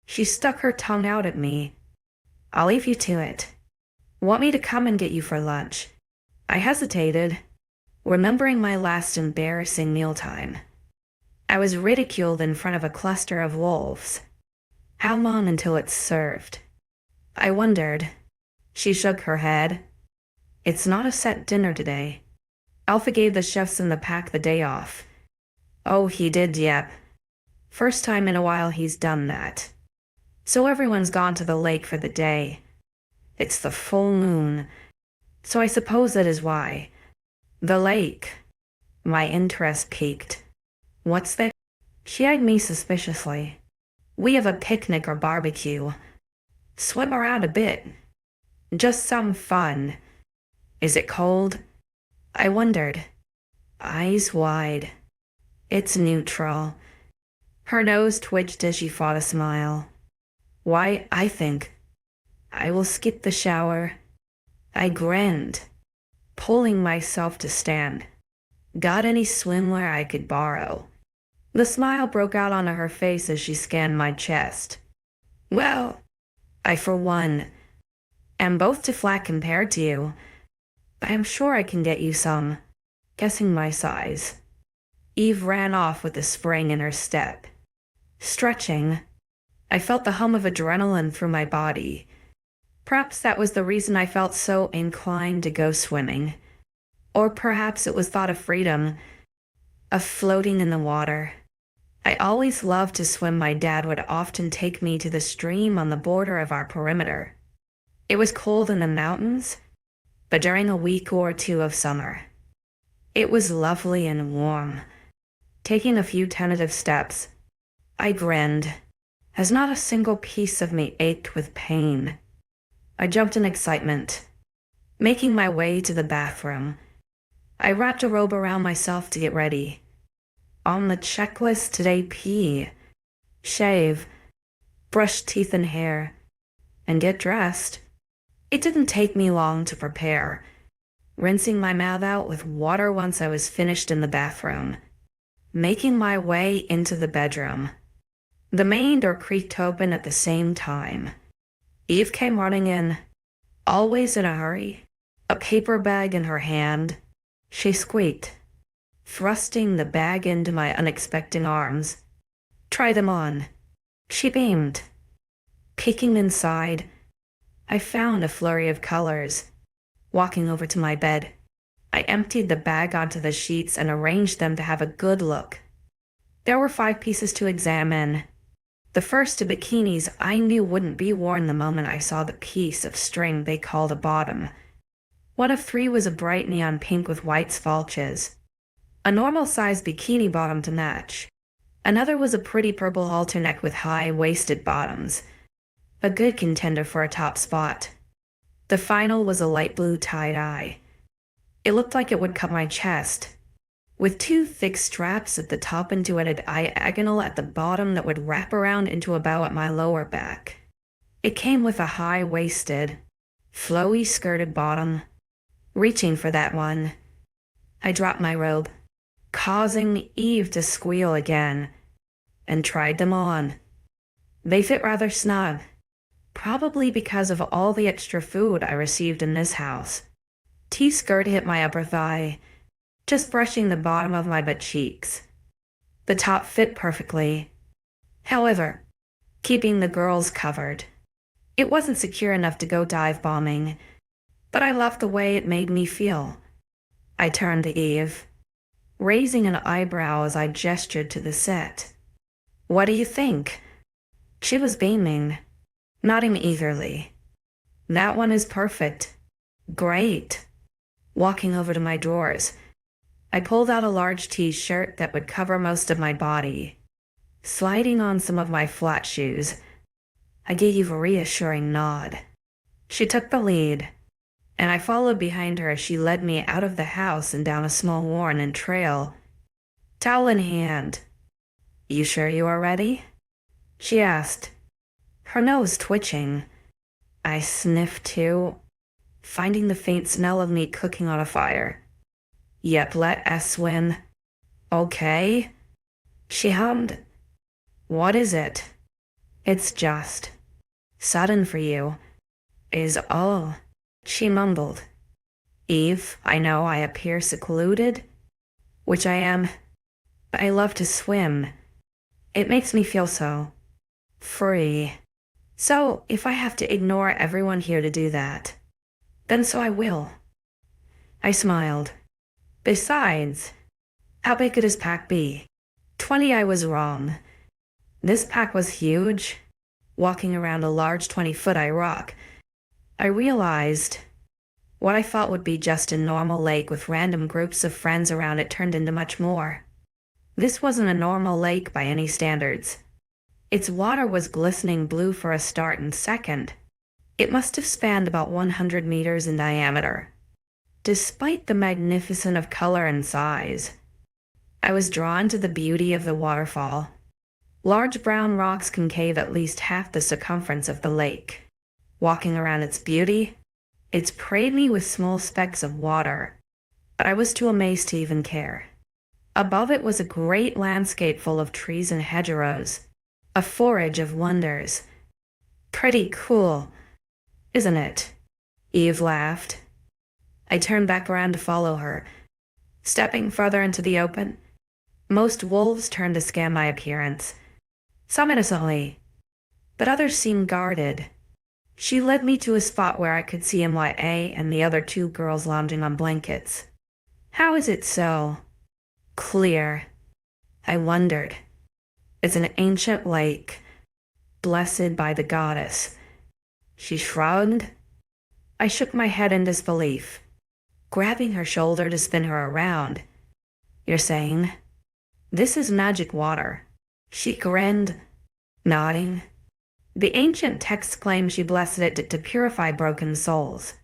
She stuck her tongue out at me. I'll leave you to it. Want me to come and get you for lunch? I hesitated, remembering my last embarrassing mealtime. I was ridiculed in front of a cluster of wolves. How long until it's served? I wondered. She shook her head. It's not a set dinner today. Alpha gave the chefs in the pack the day off. Oh, he did, yep. First time in a while he's done that. So everyone's gone to the lake for the day. It's the full moon. So I suppose that is why. The lake. My interest piqued. What's that? She eyed me suspiciously. We have a picnic or barbecue. Swim around a bit. Just some fun. Is it cold? I wondered. Eyes wide. It's neutral. Her nose twitched as she fought a smile. Why, I think. I will skip the shower. I grinned, pulling myself to stand. Got any swimwear I could borrow? The smile broke out onto her face as she scanned my chest. Well, I for one am both too flat compared to you, but I'm sure I can get you some, guessing my size. Eve ran off with a spring in her step. Stretching, I felt the hum of adrenaline through my body. Perhaps that was the reason I felt so inclined to go swimming. Or perhaps it was thought of freedom, of floating in the water. I always loved to swim. My dad would often take me to the stream on the border of our perimeter. It was cold in the mountains, but during a week or two of summer, it was lovely and warm. Taking a few tentative steps, I grinned, as not a single piece of me ached with pain. I jumped in excitement, making my way to the bathroom. I wrapped a robe around myself to get ready. On the checklist today, pee, shave, brush teeth and hair, and get dressed. It didn't take me long to prepare, rinsing my mouth out with water once I was finished in the bathroom. Making my way into the bedroom. The main door creaked open at the same time. Eve came running in, always in a hurry, a paper bag in her hand. She squeaked, thrusting the bag into my unexpected arms. Try them on. She beamed. Peeking inside, I found a flurry of colors. Walking over to my bed, I emptied the bag onto the sheets and arranged them to have a good look. There were 5 pieces to examine. The first 2 bikinis I knew wouldn't be worn the moment I saw the piece of string they called a bottom. One of 3 was a bright neon pink with white 𝐊𝐢𝐬𝐬, a normal-sized bikini bottom to match. Another was a pretty purple halter neck with high-waisted bottoms, a good contender for a top spot. The final was a light blue tie-dye. It looked like it would cut my chest, with 2 thick straps at the top into a diagonal at the bottom that would wrap around into a bow at my lower back. It came with a high-waisted, flowy skirted bottom. Reaching for that one, I dropped my robe, causing Eve to squeal again, and tried them on. They fit rather snug, probably because of all the extra food I received in this house. T-skirt hit my upper thigh, just brushing the bottom of my butt cheeks. The top fit perfectly, however, keeping the girls covered. It wasn't secure enough to go dive bombing, but I loved the way it made me feel. I turned to Eve, raising an eyebrow as I gestured to the set. What do you think? She was beaming, nodding eagerly. That one is perfect. Great. Walking over to my drawers, I pulled out a large t-shirt that would cover most of my body, sliding on some of my flat shoes. I gave a reassuring nod. She took the lead, and I followed behind her as she led me out of the house and down a small worn-in trail, towel in hand. "You sure you are ready?" she asked, her nose twitching. I sniffed too, finding the faint smell of meat cooking on a fire. "Yep, let us win." "Okay," she hummed. "What is it?" "It's just sudden for you, is all," she mumbled. "Eve, I know I appear secluded, which I am, but I love to swim. It makes me feel so free. So if I have to ignore everyone here to do that, then so I will." I smiled. "Besides, how big could his pack be?" 20. I was wrong. This pack was huge. Walking around a large 20-foot rock, I realized what I thought would be just a normal lake with random groups of friends around it turned into much more. This wasn't a normal lake by any standards. Its water was glistening blue for a start, and second, it must have spanned about 100 meters in diameter. Despite the magnificence of color and size, I was drawn to the beauty of the waterfall. Large brown rocks can cave at least half the circumference of the lake. Walking around its beauty, it sprayed me with small specks of water, but I was too amazed to even care. Above it was a great landscape full of trees and hedgerows, a forage of wonders. "Pretty cool, isn't it?" Eve laughed. I turned back around to follow her. Stepping further into the open, most wolves turned to scan my appearance, some innocently, but others seemed guarded. She led me to a spot where I could see 𝐊𝐢𝐬 and the other two girls lounging on blankets. "How is it so clear?" I wondered. "It's an ancient lake, blessed by the goddess." She shrugged. I shook my head in disbelief, grabbing her shoulder to spin her around. "You're saying this is magic water?" She grinned, nodding. "The ancient texts claim she blessed it to purify broken souls.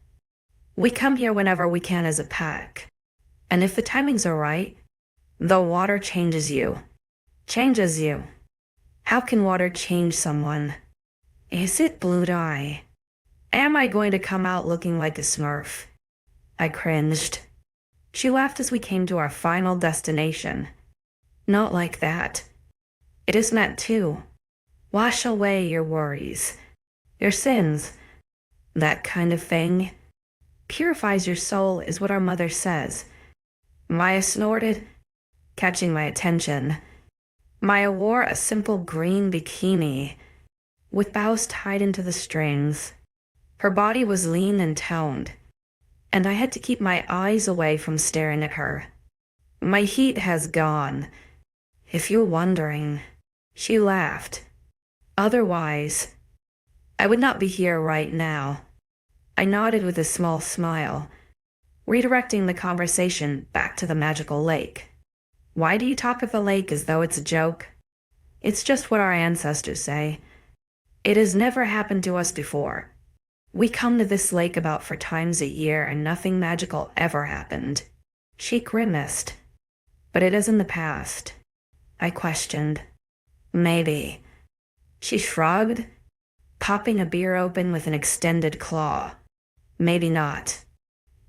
We come here whenever we can as a pack, and if the timings are right, the water changes you. Changes you. How can water change someone? Is it blue dye? Am I going to come out looking like a Smurf?" I cringed. She laughed as we came to our final destination. "Not like that. It is meant to wash away your worries, your sins, that kind of thing. Purifies your soul is what our mother says." Maya snorted, catching my attention. Maya wore a simple green bikini with bows tied into the strings. Her body was lean and toned, and I had to keep my eyes away from staring at her. "My heat has gone, if you're wondering." She laughed. "Otherwise, I would not be here right now." I nodded with a small smile, redirecting the conversation back to the magical lake. "Why do you talk of the lake as though it's a joke?" "It's just what our ancestors say. It has never happened to us before. We come to this lake about 4 times a year and nothing magical ever happened." She grimaced. "But it is in the past." I questioned. "Maybe." She shrugged, popping a beer open with an extended claw. "Maybe not."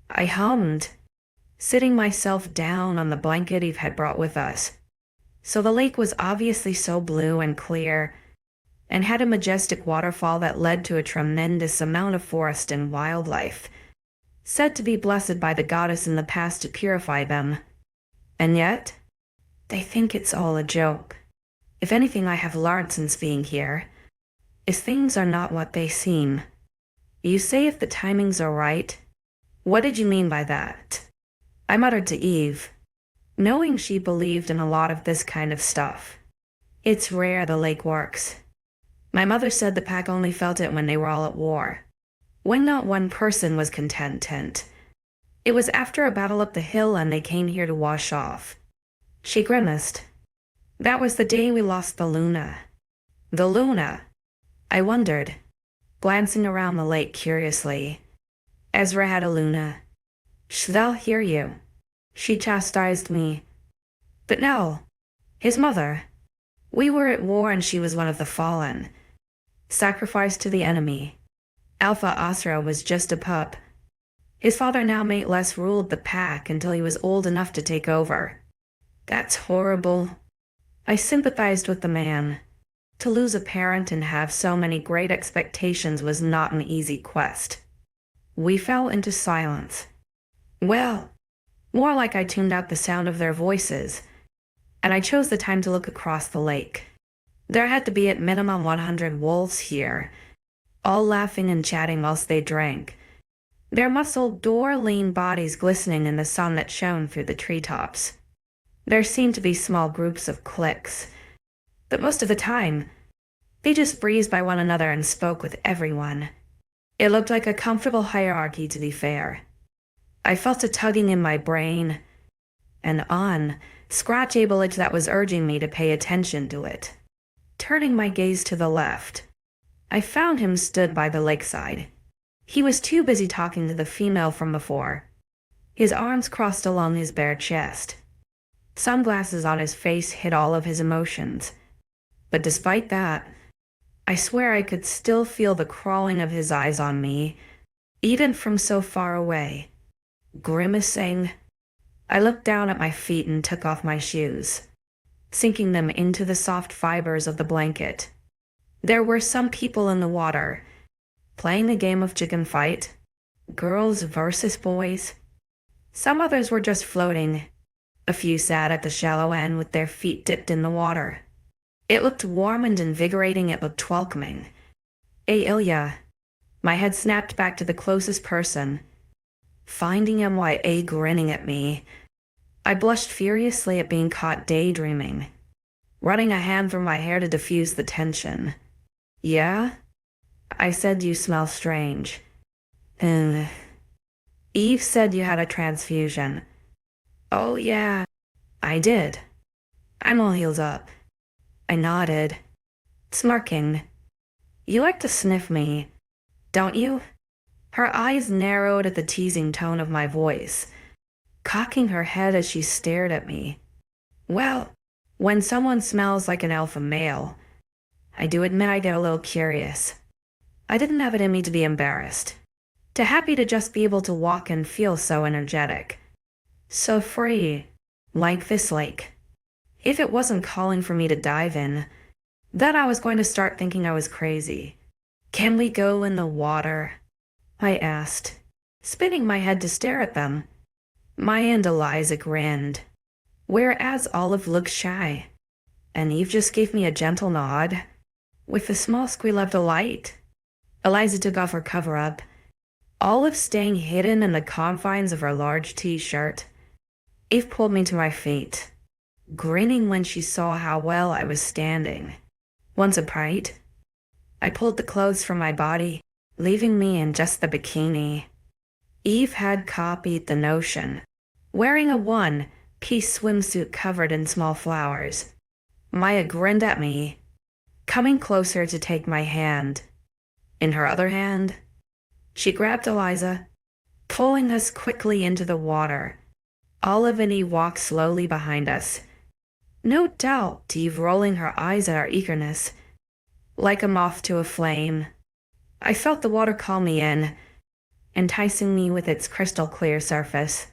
I hummed, sitting myself down on the blanket Eve had brought with us. So the lake was obviously so blue and clear, and had a majestic waterfall that led to a tremendous amount of forest and wildlife, said to be blessed by the goddess in the past to purify them. And yet, they think it's all a joke. If anything I have learned since being here, is things are not what they seem. You say if the timings are right. What did you mean by that? I muttered to Eve, knowing she believed in a lot of this kind of stuff. It's rare the lake works. My mother said the pack only felt it when they were all at war, when not one person was content. It was after a battle up the hill and they came here to wash off. She grimaced. That was the day we lost the Luna. The Luna? I wondered, glancing around the lake curiously. Ezra had a Luna. 𝐊𝐤 𝐬𝐷, she chastised me. But no, his mother. We were at war and she was one of the fallen. Sacrificed to the enemy. Alpha 𝐊𝐤 was just a pup. His father now mate less ruled the pack until he was old enough to take over. That's horrible. I sympathized with the man. To lose a parent and have so many great expectations was not an easy quest. We fell into silence. Well, more like I tuned out the sound of their voices, and I chose the time to look across the lake. There had to be at minimum 100 wolves here, all laughing and chatting whilst they drank, their muscled, door-lean bodies glistening in the sun that shone through the treetops. There seemed to be small groups of cliques, but most of the time, they just breezed by one another and spoke with everyone. It looked like a comfortable hierarchy, to be fair. I felt a tugging in my brain, and on, �𝐲𝐻𝐸 that was urging me to pay attention to it. Turning my gaze to the left, I found him stood by the lakeside. He was too busy talking to the female from before. His arms crossed along his bare chest. Sunglasses on his face hid all of his emotions. But despite that, I swear I could still feel the crawling of his eyes on me, even from so far away. Grimacing, I looked down at my feet and took off my shoes, sinking them into the soft fibers of the blanket. There were some people in the water, playing a game of chicken fight, girls versus boys. Some others were just floating. A few sat at the shallow end with their feet dipped in the water. It looked warm and invigorating. It looked welcoming. 𝐿𝐤. My head snapped back to the closest person, finding 𝐿𝐤 grinning at me. I blushed furiously at being caught daydreaming, running a hand through my hair to diffuse the tension. Yeah? I said, you smell strange. Eve said you had a transfusion. Oh yeah, I did. I'm all healed up. I nodded, smirking. You like to sniff me, don't you? Her eyes narrowed at the teasing tone of my voice, cocking her head as she stared at me. Well, when someone smells like an alpha male, I do admit I get a little curious. I didn't have it in me to be embarrassed. Too happy to just be able to walk and feel so energetic. So free, like this lake. If it wasn't calling for me to dive in, then I was going to start thinking I was crazy. Can we go in the water? I asked, spinning my head to stare at them. Maya and 𝐿𝐤 grinned, whereas Olive looked shy, and Eve just gave me a gentle nod. With a small squeal of delight, 𝐿𝐤 took off her cover-up, Olive staying hidden in the confines of her large t-shirt. Eve pulled me to my feet, grinning when she saw how well I was standing. Once upright, I pulled the clothes from my body, leaving me in just the bikini. Eve had copied the notion, wearing a one-piece swimsuit covered in small flowers. Maya grinned at me, coming closer to take my hand. In her other hand, she grabbed 𝐿𝐤, pulling us quickly into the water. Olive and Eve walked slowly behind us. No doubt, Eve rolling her eyes at our eagerness, like a moth to a flame. I felt the water call me in, enticing me with its crystal-clear surface.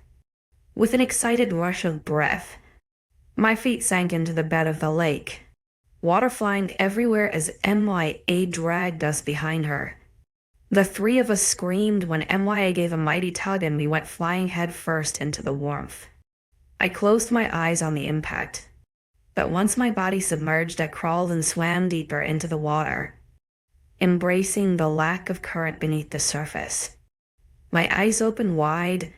With an excited rush of breath, my feet sank into the bed of the lake, water flying everywhere as 𝐿𝐤 dragged us behind her. The three of us screamed when 𝐿𝐤 gave a mighty tug and we went flying headfirst into the warmth. I closed my eyes on the impact, but once my body submerged, I crawled and swam deeper into the water, embracing the lack of current beneath the surface. My eyes opened wide.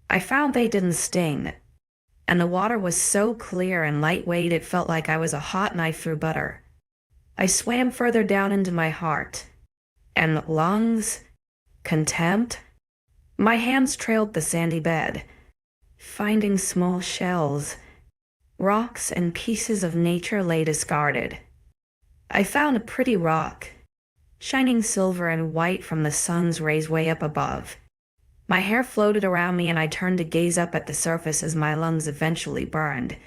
I found they didn't sting, and the water was so clear and lightweight it felt like I was a hot knife through butter. I swam further down into my heart, and lungs, contempt, My hands trailed the sandy bed, finding small shells, rocks, and pieces of nature lay discarded. I found a pretty rock, shining silver and white from the sun's rays way up above. My hair floated around me and I turned to gaze up at the surface as my lungs eventually burned,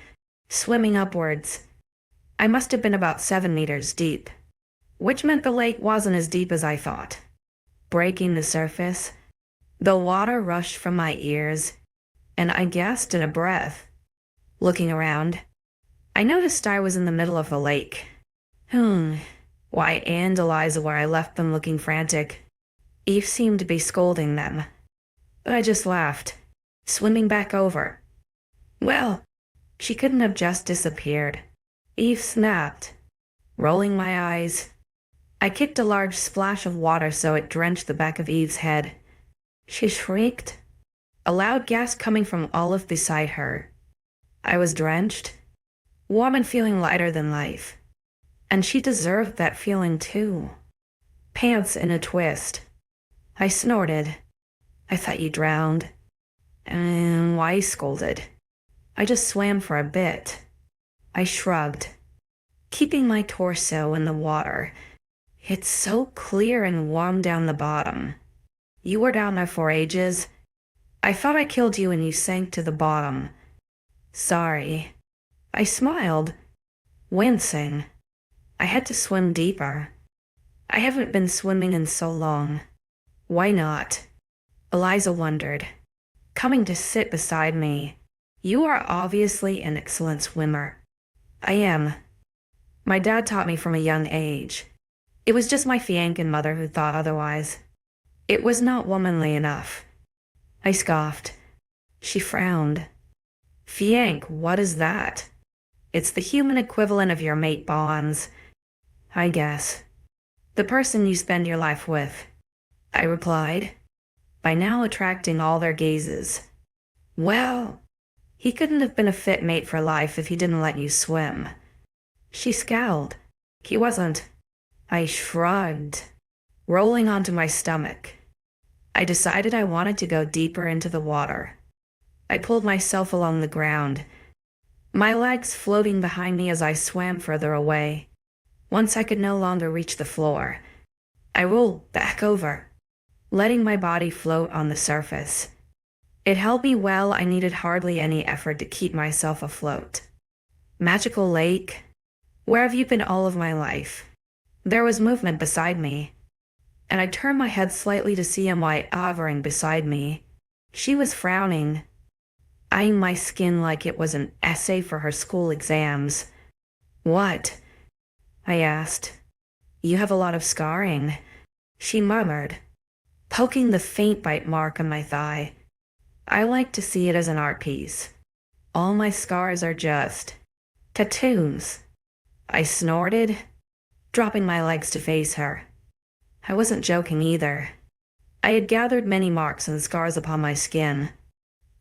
swimming upwards. I must have been about 7 meters deep, which meant the lake wasn't as deep as I thought. Breaking the surface, the water rushed from my ears, and I gasped in a breath. Looking around, I noticed I was in the middle of the lake. Why, and Eliza, where I left them looking frantic. Eve seemed to be scolding them, but I just laughed, swimming back over. Well, she couldn't have just disappeared. Eve snapped. Rolling my eyes, I kicked a large splash of water so it drenched the back of Eve's head. She shrieked, a loud gasp coming from Olive beside her. I was drenched, warm and feeling lighter than life. And she deserved that feeling too. Pants in a twist. I snorted. I thought you drowned. And why scolded? I just swam for a bit. I shrugged, keeping my torso in the water. It's so clear and warm down the bottom. You were down there for ages. I thought I killed you and you sank to the bottom. Sorry. I smiled, wincing. I had to swim deeper. I haven't been swimming in so long. Why not? Eliza wondered, coming to sit beside me. You are obviously an excellent swimmer. I am. My dad taught me from a young age. It was just my fiancé mother who thought otherwise. It was not womanly enough. I scoffed. She frowned. Fiancé, what is that? It's the human equivalent of your mate bonds. I guess. The person you spend your life with, I replied, by now attracting all their gazes. Well, he couldn't have been a fit mate for life if he didn't let you swim. She scowled. He wasn't. I shrugged, rolling onto my stomach. I decided I wanted to go deeper into the water. I pulled myself along the ground, my legs floating behind me as I swam further away. Once I could no longer reach the floor, I rolled back over, letting my body float on the surface. It held me well. I needed hardly any effort to keep myself afloat. Magical lake, where have you been all of my life? There was movement beside me, and I turned my head slightly to see 𝐿𝐢 hovering beside me. She was frowning, eyeing my skin like it was an essay for her school exams. What? I asked. You have a lot of scarring, she murmured, poking the faint bite mark on my thigh. I like to see it as an art piece. All my scars are just tattoos. I snorted, dropping my legs to face her. I wasn't joking either. I had gathered many marks and scars upon my skin,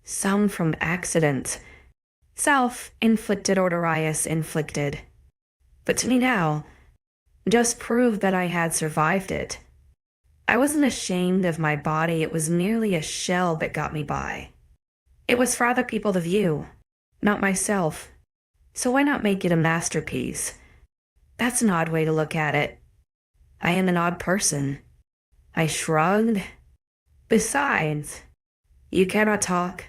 some from accidents, self-inflicted or Darius-inflicted. But to me now, just proved that I had survived it. I wasn't ashamed of my body. It was merely a shell that got me by. It was for other people to view, not myself. So why not make it a masterpiece? That's an odd way to look at it. I am an odd person. I shrugged. Besides, you cannot talk.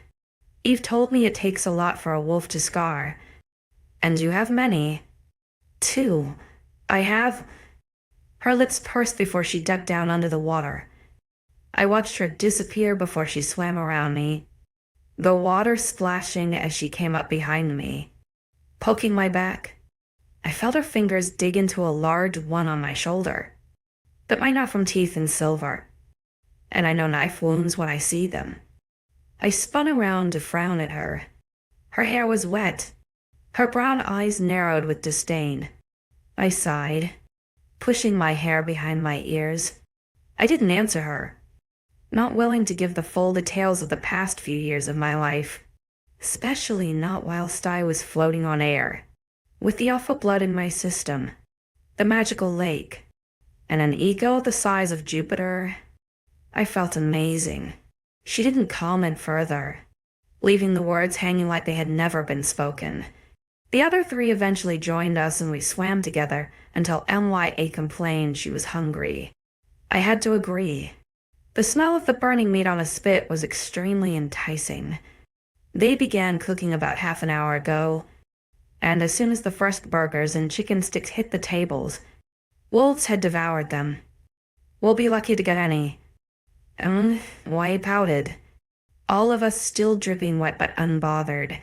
Eve told me it takes a lot for a wolf to scar. And you have many. 2. I have. Her lips pursed before she ducked down under the water. I watched her disappear before she swam around me, the water splashing as she came up behind me, poking my back. I felt her fingers dig into a large one on my shoulder, but mine not from teeth and silver, and I know knife wounds when I see them. I spun around to frown at her. Her hair was wet. Her brown eyes narrowed with disdain. I sighed, pushing my hair behind my ears. I didn't answer her, not willing to give the full details of the past few years of my life, especially not whilst I was floating on air, with the alpha blood in my system, the magical lake, and an ego the size of Jupiter. I felt amazing, She didn't comment further, leaving the words hanging like they had never been spoken. The other three eventually joined us and we swam together until 𝐊𝐲 complained she was hungry. I had to agree. The smell of the burning meat on a spit was extremely enticing. They began cooking about half an hour ago, and as soon as the first burgers and chicken sticks hit the tables, wolves had devoured them. We'll be lucky to get any. Why pouted? All of us still dripping wet but unbothered.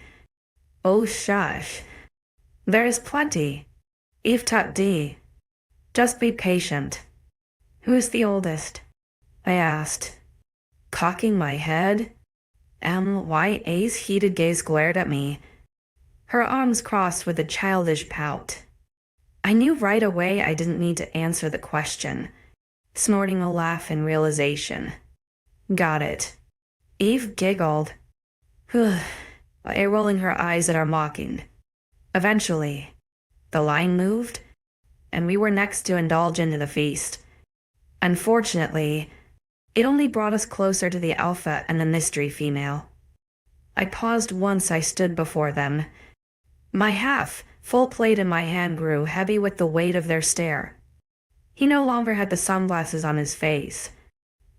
Oh shush. There is plenty. 𝐊𝐲𝐬𝐬𝐷. Just be patient. Who's the oldest? I asked, cocking my head. 𝐊𝐲𝐬𝐧𝐠 heated gaze glared at me, her arms crossed with a childish pout. I knew right away I didn't need to answer the question, snorting a laugh in realization. Got it. Eve giggled, rolling her eyes at our mocking. Eventually, the line moved, and we were next to indulge into the feast. Unfortunately, it only brought us closer to the alpha and the mystery female. I paused once I stood before them. My half-full plate in my hand grew heavy with the weight of their stare. He no longer had the sunglasses on his face,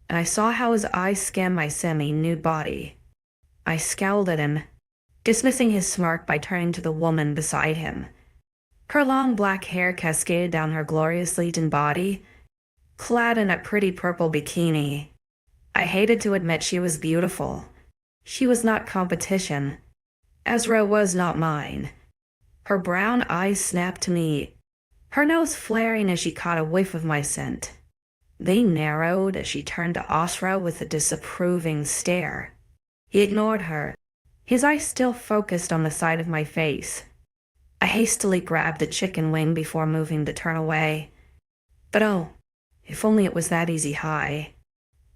and I saw how his eyes scanned my semi-nude body. I scowled at him, dismissing his smirk by turning to the woman beside him. Her long black hair cascaded down her gloriously toned body, clad in a pretty purple bikini. I hated to admit she was beautiful. She was not competition. 𝐻𝐻𝐬 was not mine. Her brown eyes snapped to me, her nose flaring as she caught a whiff of my scent. They narrowed as she turned to 𝐻𝐻𝐬 with a disapproving stare. He ignored her, his eyes still focused on the side of my face. I hastily grabbed a chicken wing before moving to turn away. But oh, if only it was that easy. Hi.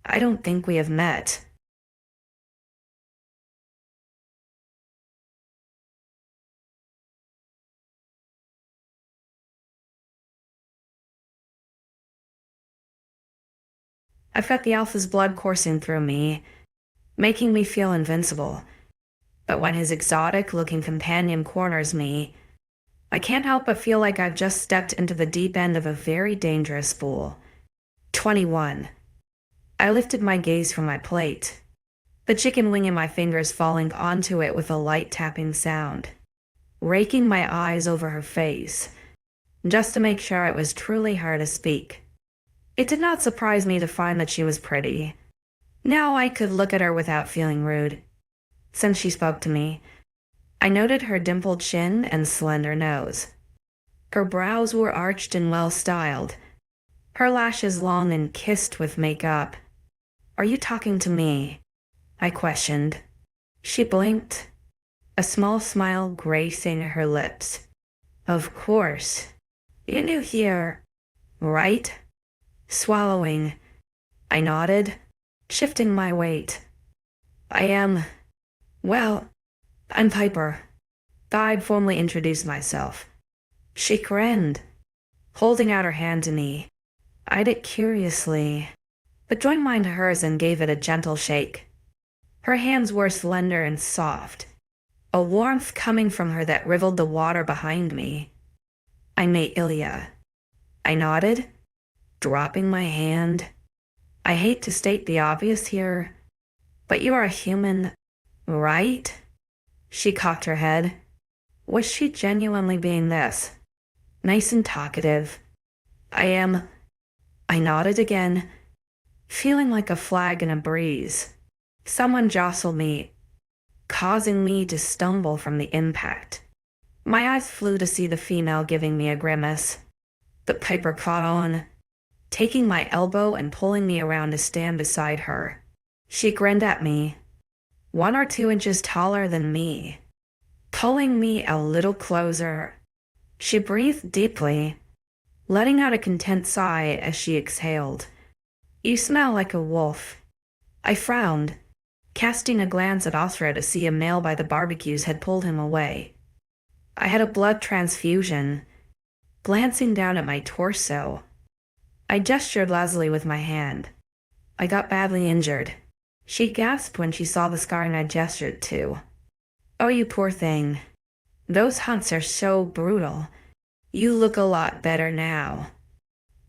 I don't think we have met. I felt the alpha's blood coursing through me, making me feel invincible. But when his exotic-looking companion corners me, I can't help but feel like I've just stepped into the deep end of a very dangerous pool. 21. I lifted my gaze from my plate, the chicken wing in my fingers falling onto it with a light tapping sound, raking my eyes over her face, just to make sure it was truly her to speak. It did not surprise me to find that she was pretty. Now I could look at her without feeling rude. Since she spoke to me, I noted her dimpled chin and slender nose. Her brows were arched and well-styled, her lashes long and kissed with makeup. Are you talking to me? I questioned. She blinked, a small smile gracing her lips. Of course. You're new here, right? Swallowing, I nodded, shifting my weight. I am, well, I'm Piper. I'd formally introduced myself. She grinned, holding out her hand to me. Eyed it curiously, but joined mine to hers and gave it a gentle shake. Her hands were slender and soft, a warmth coming from her that riveled the water behind me. I'm 𝐊𝐲𝐬𝐬. I nodded, dropping my hand. I hate to state the obvious here, but you are a human, right? She cocked her head. Was she genuinely being this? Nice and talkative. I am. I nodded again, feeling like a flag in a breeze. Someone jostled me, causing me to stumble from the impact. My eyes flew to see the female giving me a grimace. But Piper caught on, taking my elbow and pulling me around to stand beside her. She grinned at me, 1 or 2 inches taller than me, pulling me a little closer. She breathed deeply, letting out a content sigh as she exhaled. You smell like a wolf. I frowned, casting a glance at 𝐻𝐻𝐬 to see a male by the barbecues had pulled him away. I had a blood transfusion, glancing down at my torso. I gestured lazily with my hand. I got badly injured. She gasped when she saw the scar and I gestured too. Oh, you poor thing. Those hunts are so brutal. You look a lot better now.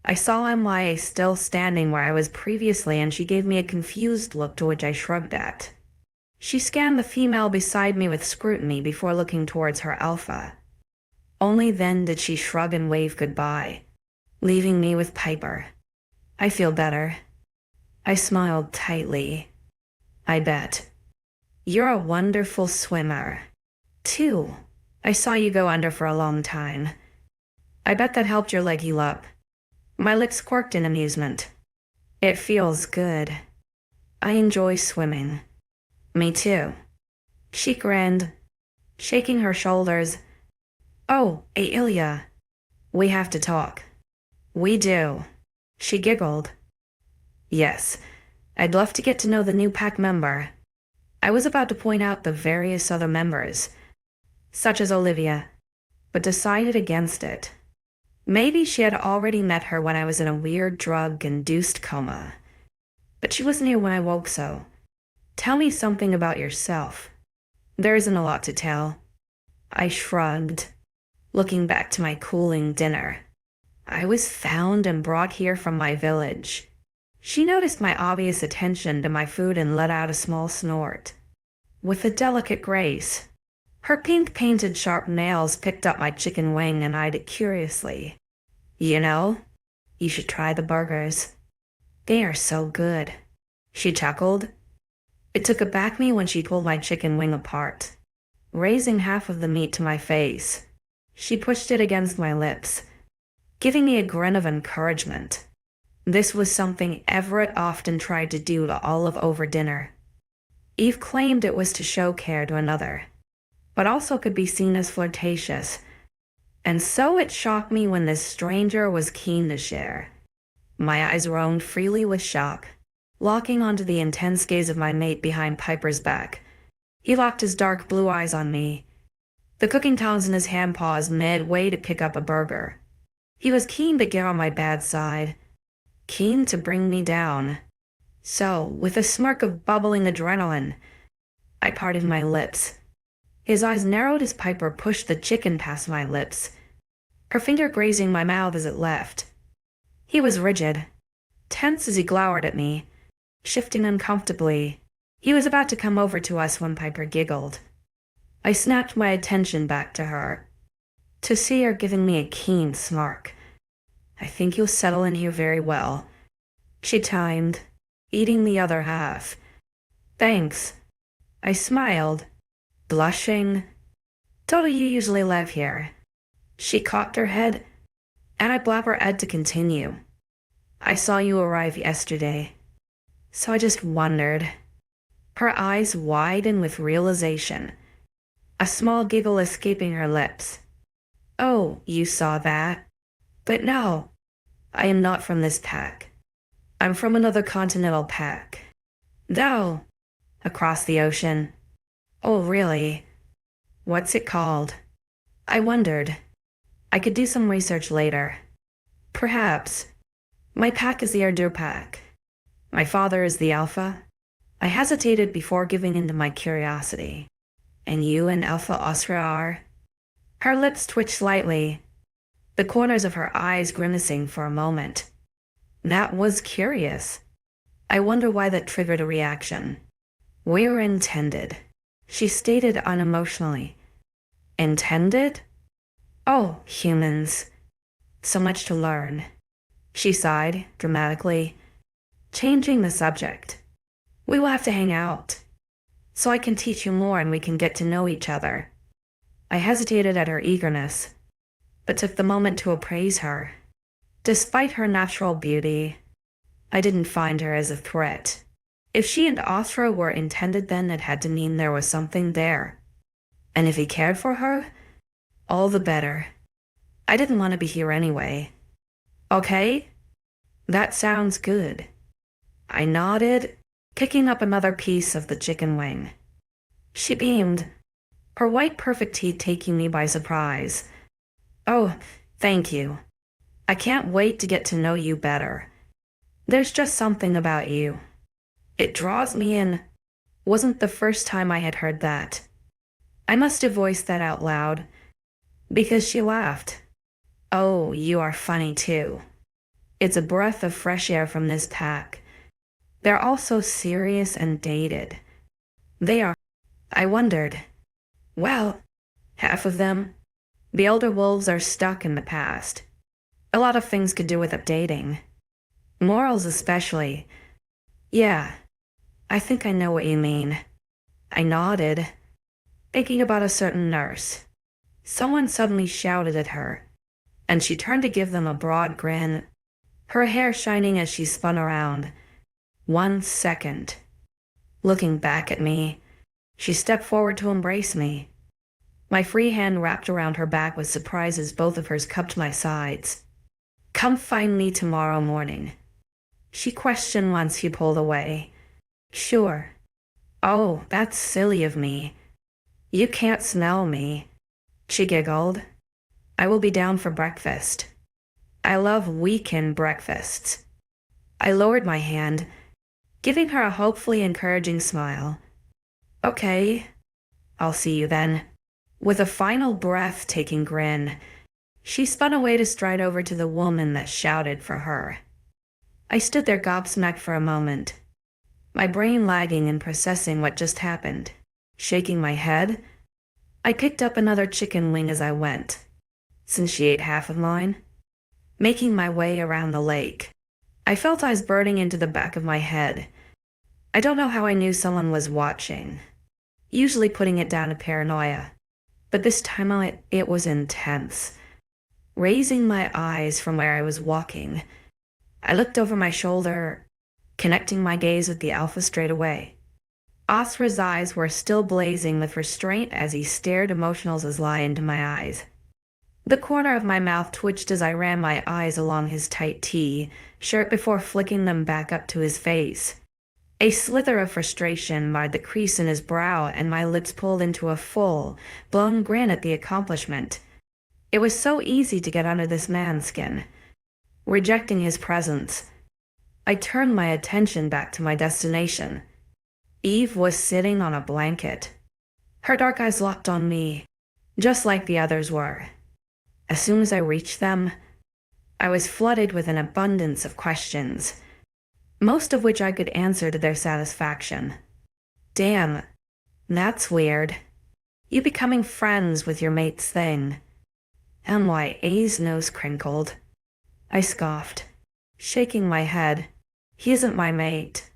I saw 𝐿𝐲 still standing where I was previously, and she gave me a confused look to which I shrugged at. She scanned the female beside me with scrutiny before looking towards her alpha. Only then did she shrug and wave goodbye, leaving me with Piper. I feel better. I smiled tightly. I bet. You're a wonderful swimmer. Too. I saw you go under for a long time. I bet that helped your leg heal up. My lips quirked in amusement. It feels good. I enjoy swimming. Me too. She grinned, shaking her shoulders. Oh, 𝐿𝐲. We have to talk. We do. She giggled. Yes, I'd love to get to know the new pack member. I was about to point out the various other members, such as Olivia, but decided against it. Maybe she had already met her when I was in a weird drug-induced coma. But she wasn't here when I woke, so tell me something about yourself. There isn't a lot to tell. I shrugged, looking back to my cooling dinner. I was found and brought here from my village. She noticed my obvious attention to my food and let out a small snort. With a delicate grace, her pink-painted sharp nails picked up my chicken wing and eyed it curiously. You know, you should try the burgers. They are so good. She chuckled. It took aback me when she pulled my chicken wing apart, raising half of the meat to my face. She pushed it against my lips, giving me a grin of encouragement. This was something Everett often tried to do to Olive over dinner. Eve claimed it was to show care to another, but also could be seen as flirtatious, and so it shocked me when this stranger was keen to share. My eyes roamed freely with shock, locking onto the intense gaze of my mate behind Piper's back. He locked his dark blue eyes on me, the cooking tongs in his hand paused midway to pick up a burger. He was keen to get on my bad side, keen to bring me down. So, with a smirk of bubbling adrenaline, I parted my lips. His eyes narrowed as Piper pushed the chicken past my lips, her finger grazing my mouth as it left. He was rigid, tense as he glowered at me, shifting uncomfortably. He was about to come over to us when Piper giggled. I snapped my attention back to her, to see her giving me a keen smirk. I think you'll settle in here very well, she timed, eating the other half. Thanks. I smiled, blushing. Don't you usually live here? She cocked her head, and I blabbered to continue. I saw you arrive yesterday, so I just wondered. Her eyes widened with realization, a small giggle escaping her lips. Oh, you saw that? But no, I am not from this pack. I'm from another continental pack. Though, across the ocean. Oh, really? What's it called? I wondered. I could do some research later. Perhaps. My pack is the 𝐴𝐻𝐴 pack. My father is the Alpha. I hesitated before giving in to my curiosity. And you and Alpha Osra are? Her lips twitched slightly, the corners of her eyes grimacing for a moment. That was curious. I wonder why that triggered a reaction. We're intended, she stated unemotionally. Intended? Oh, humans. So much to learn. She sighed, dramatically, changing the subject. We will have to hang out, so I can teach you more and we can get to know each other. I hesitated at her eagerness, but took the moment to appraise her. Despite her natural beauty, I didn't find her as a threat. If she and Osra were intended, then it had to mean there was something there. And if he cared for her, all the better. I didn't want to be here anyway. Okay? That sounds good. I nodded, picking up another piece of the chicken wing. She beamed, her white perfect teeth taking me by surprise. Oh, thank you. I can't wait to get to know you better. There's just something about you. It draws me in wasn't the first time I had heard that. I must have voiced that out loud, because she laughed. Oh, you are funny too. It's a breath of fresh air from this pack. They're all so serious and dated. They are. I wondered. Well, half of them. The elder wolves are stuck in the past. A lot of things could do with updating. Morals especially. Yeah, I think I know what you mean. I nodded, thinking about a certain nurse. Someone suddenly shouted at her, and she turned to give them a broad grin, her hair shining as she spun around. 1 second. Looking back at me, she stepped forward to embrace me. My free hand wrapped around her back with surprise as both of hers cupped my sides. Come find me tomorrow morning. She questioned once he pulled away. Sure. Oh, that's silly of me. You can't smell me. She giggled. I will be down for breakfast. I love weekend breakfasts. I lowered my hand, giving her a hopefully encouraging smile. Okay, I'll see you then. With a final breathtaking grin, she spun away to stride over to the woman that shouted for her. I stood there gobsmacked for a moment, my brain lagging and processing what just happened. Shaking my head, I picked up another chicken wing as I went, since she ate half of mine. Making my way around the lake, I felt eyes burning into the back of my head. I don't know how I knew someone was watching, usually putting it down to paranoia, but this time it was intense. Raising my eyes from where I was walking, I looked over my shoulder, connecting my gaze with the Alpha straight away. 𝐊𝐲𝐬's eyes were still blazing with restraint as he stared emotional as lie into my eyes. The corner of my mouth twitched as I ran my eyes along his tight T-shirt before flicking them back up to his face. A slither of frustration marred the crease in his brow, and my lips pulled into a full, blown grin at the accomplishment. It was so easy to get under this man's skin. Rejecting his presence, I turned my attention back to my destination. Eve was sitting on a blanket. Her dark eyes locked on me, just like the others were. As soon as I reached them, I was flooded with an abundance of questions, most of which I could answer to their satisfaction. Damn, that's weird. You becoming friends with your mate's thing. 𝐿𝐲𝐬's nose crinkled. I scoffed, shaking my head. He isn't my mate.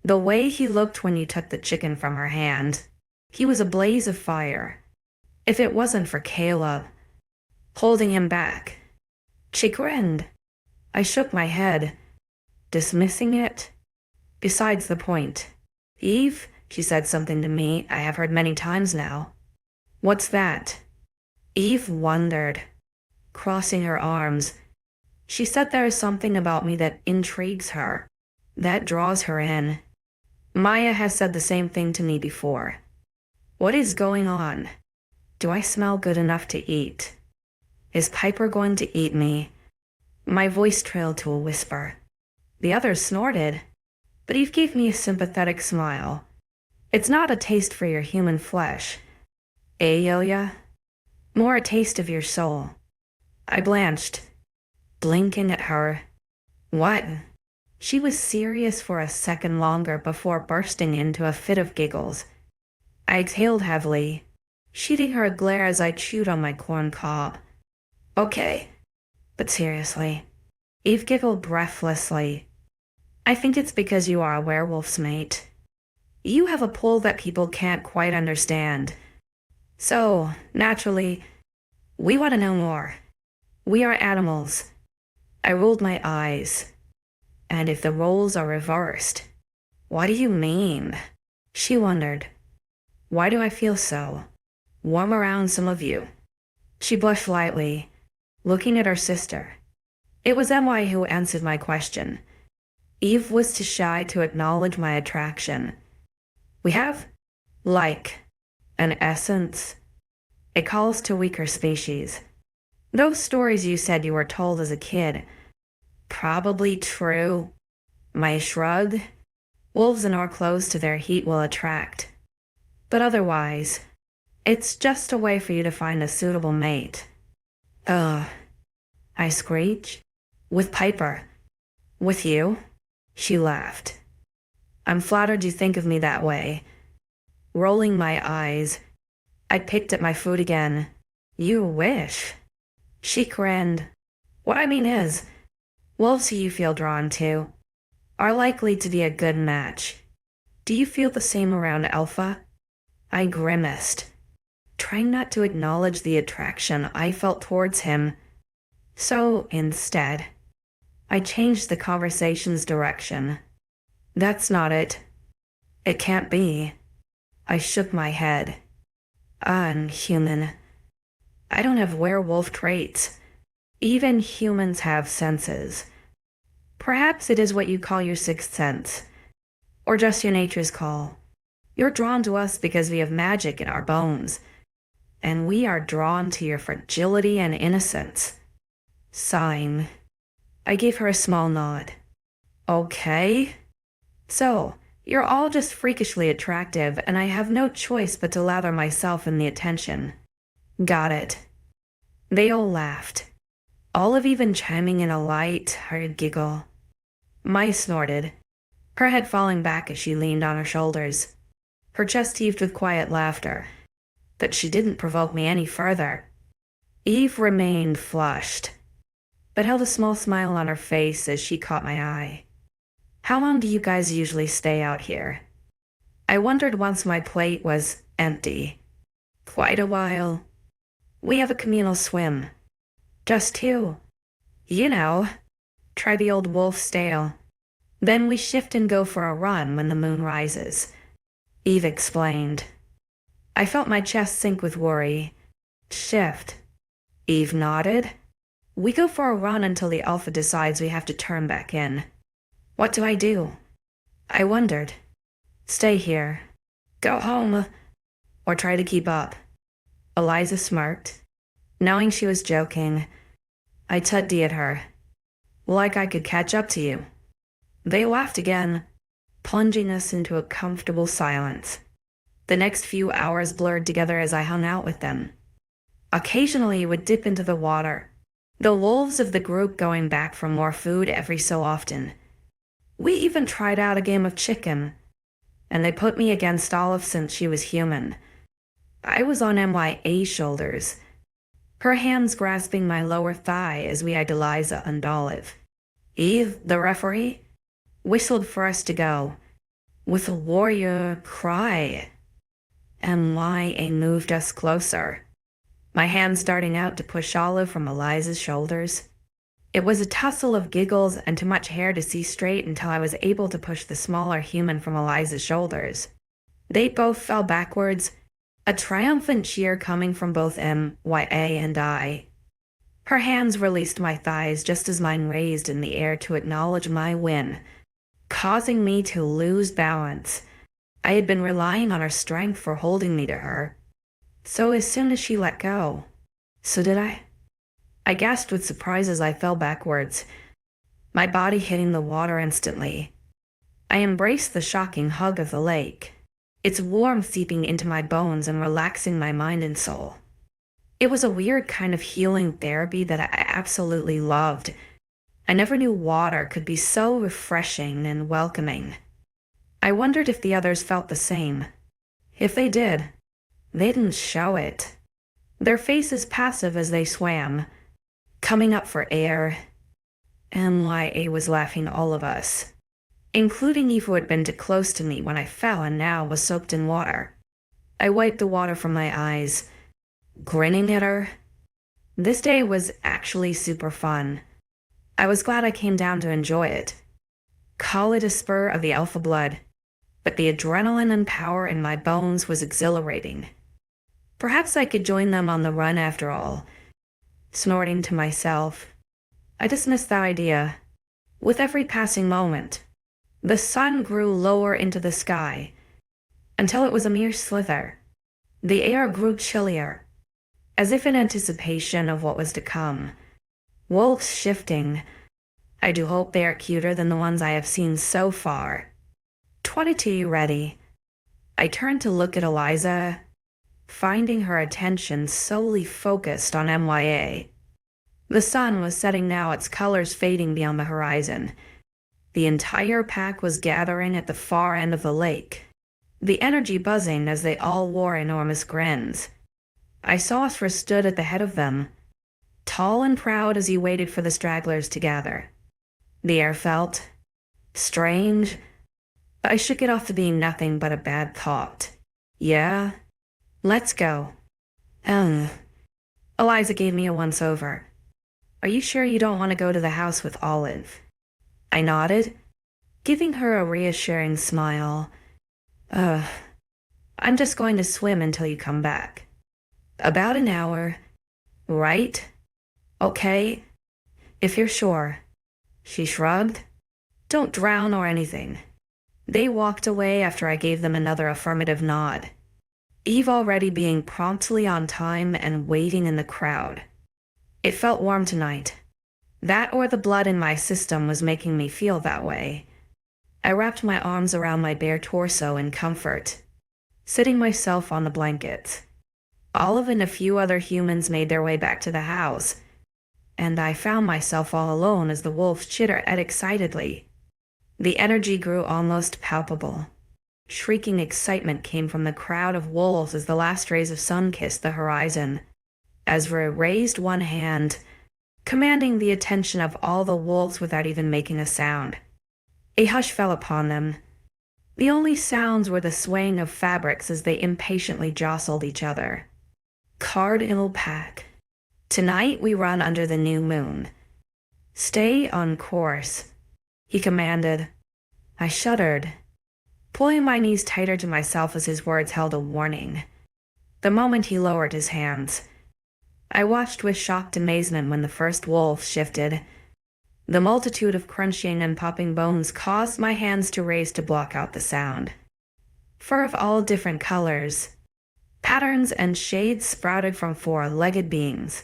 The way he looked when you took the chicken from her hand, he was a blaze of fire. If it wasn't for Caleb holding him back. She grinned. I shook my head, dismissing it. Besides the point. Eve, she said something to me I have heard many times now. What's that? Eve wondered, crossing her arms. She said there is something about me that intrigues her, that draws her in. Maya has said the same thing to me before. What is going on? Do I smell good enough to eat? Is Piper going to eat me? My voice trailed to a whisper. The others snorted, but Eve gave me a sympathetic smile. It's not a taste for your human flesh, 𝐊𝐲𝐬, more a taste of your soul. I blanched, blinking at her. What? She was serious for a second longer before bursting into a fit of giggles. I exhaled heavily, shooting her a glare as I chewed on my corn cob. Okay, but seriously. Eve giggled breathlessly. I think it's because you are a werewolf's mate. You have a pull that people can't quite understand. So, naturally, we want to know more. We are animals. I rolled my eyes. And if the roles are reversed, what do you mean? She wondered. Why do I feel so warm around some of you? She blushed lightly, looking at her sister. It was 𝐿𝐲𝐬 who answered my question. Eve was too shy to acknowledge my attraction. We have, like, an essence. It calls to weaker species. Those stories you said you were told as a kid, probably true. Maya shrugged. Wolves and or close to their heat will attract. But otherwise, it's just a way for you to find a suitable mate. Ugh, I screech. With Piper. With you? She laughed. I'm flattered you think of me that way. Rolling my eyes, I picked at my food again. You wish. She grinned. What I mean is, wolves who you feel drawn to are likely to be a good match. Do you feel the same around Alpha? I grimaced, trying not to acknowledge the attraction I felt towards him. So, instead, I changed the conversation's direction. That's not it. It can't be. I shook my head. Unhuman. I don't have werewolf traits. Even humans have senses. Perhaps it is what you call your sixth sense, or just your nature's call. You're drawn to us because we have magic in our bones, and we are drawn to your fragility and innocence. Sighing, I gave her a small nod. Okay. So, you're all just freakishly attractive, and I have no choice but to lather myself in the attention. Got it. They all laughed, Olive even chiming in a light-hearted giggle. Mai snorted, her head falling back as she leaned on her shoulders. Her chest heaved with quiet laughter, but she didn't provoke me any further. Eve remained flushed, but held a small smile on her face as she caught my eye. How long do you guys usually stay out here? I wondered once my plate was empty. Quite a while. We have a communal swim. Just two. You know, try the old wolf stale. Then we shift and go for a run when the moon rises. Eve explained. I felt my chest sink with worry. Shift. Eve nodded. We go for a run until the Alpha decides we have to turn back in. What do I do? I wondered. Stay here. Go home. Or try to keep up. Eliza smirked. Knowing she was joking, I tutted at her. Like I could catch up to you. They laughed again, plunging us into a comfortable silence. The next few hours blurred together as I hung out with them. Occasionally we would dip into the water, the wolves of the group going back for more food every so often. We even tried out a game of chicken, and they put me against Olive since she was human. I was on MYA's shoulders, her hands grasping my lower thigh as we eyed Eliza and Olive. Eve, the referee, whistled for us to go, with a warrior cry. MYA moved us closer, my hands darting out to push Olive from Eliza's shoulders. It was a tussle of giggles and too much hair to see straight until I was able to push the smaller human from Eliza's shoulders. They both fell backwards, a triumphant cheer coming from both MYA and I. Her hands released my thighs just as mine raised in the air to acknowledge my win, causing me to lose balance. I had been relying on her strength for holding me to her. So as soon as she let go, so did I. I gasped with surprise as I fell backwards, my body hitting the water instantly. I embraced the shocking hug of the lake, its warmth seeping into my bones and relaxing my mind and soul. It was a weird kind of healing therapy that I absolutely loved. I never knew water could be so refreshing and welcoming. I wondered if the others felt the same. If they did, they didn't show it. Their faces passive as they swam, coming up for air. MYA was laughing all of us, including Eve, who had been too close to me when I fell and now was soaked in water. I wiped the water from my eyes, grinning at her. This day was actually super fun. I was glad I came down to enjoy it. Call it a spur of the alpha blood, but the adrenaline and power in my bones was exhilarating. Perhaps I could join them on the run after all. Snorting to myself, I dismissed the idea. With every passing moment, the sun grew lower into the sky, until it was a mere slither. The air grew chillier, as if in anticipation of what was to come. Wolves shifting. I do hope they are cuter than the ones I have seen so far. what tea you ready? I turned to look at 𝐊𝐲, finding her attention solely focused on MYA. The sun was setting now, its colors fading beyond the horizon. The entire pack was gathering at the far end of the lake, the energy buzzing as they all wore enormous grins. 𝐊𝐲𝐼 stood at the head of them, tall and proud as he waited for the stragglers to gather. The air felt strange. I shook it off to being nothing but a bad thought. Yeah? Let's go. 𝐊𝐲 gave me a once-over. Are you sure you don't want to go to the house with 𝐿𝐲? I nodded, giving her a reassuring smile. I'm just going to swim until you come back. About an hour. Right? Okay. If you're sure. She shrugged. Don't drown or anything. They walked away after I gave them another affirmative nod. Eve already being promptly on time and waiting in the crowd. It felt warm tonight. That or the blood in my system was making me feel that way. I wrapped my arms around my bare torso in comfort, sitting myself on the blankets. Olive and a few other humans made their way back to the house, and I found myself all alone as the wolves chittered excitedly. The energy grew almost palpable. Shrieking excitement came from the crowd of wolves as the last rays of sun kissed the horizon. 𝐊𝐲 raised one hand, commanding the attention of all the wolves without even making a sound. A hush fell upon them. The only sounds were the swaying of fabrics as they impatiently jostled each other. Cardinal pack. Tonight we run under the new moon. Stay on course, he commanded. I shuddered, pulling my knees tighter to myself as his words held a warning. The moment he lowered his hands, I watched with shocked amazement when the first wolf shifted. The multitude of crunching and popping bones caused my hands to raise to block out the sound. Fur of all different colors, patterns and shades sprouted from four-legged beings.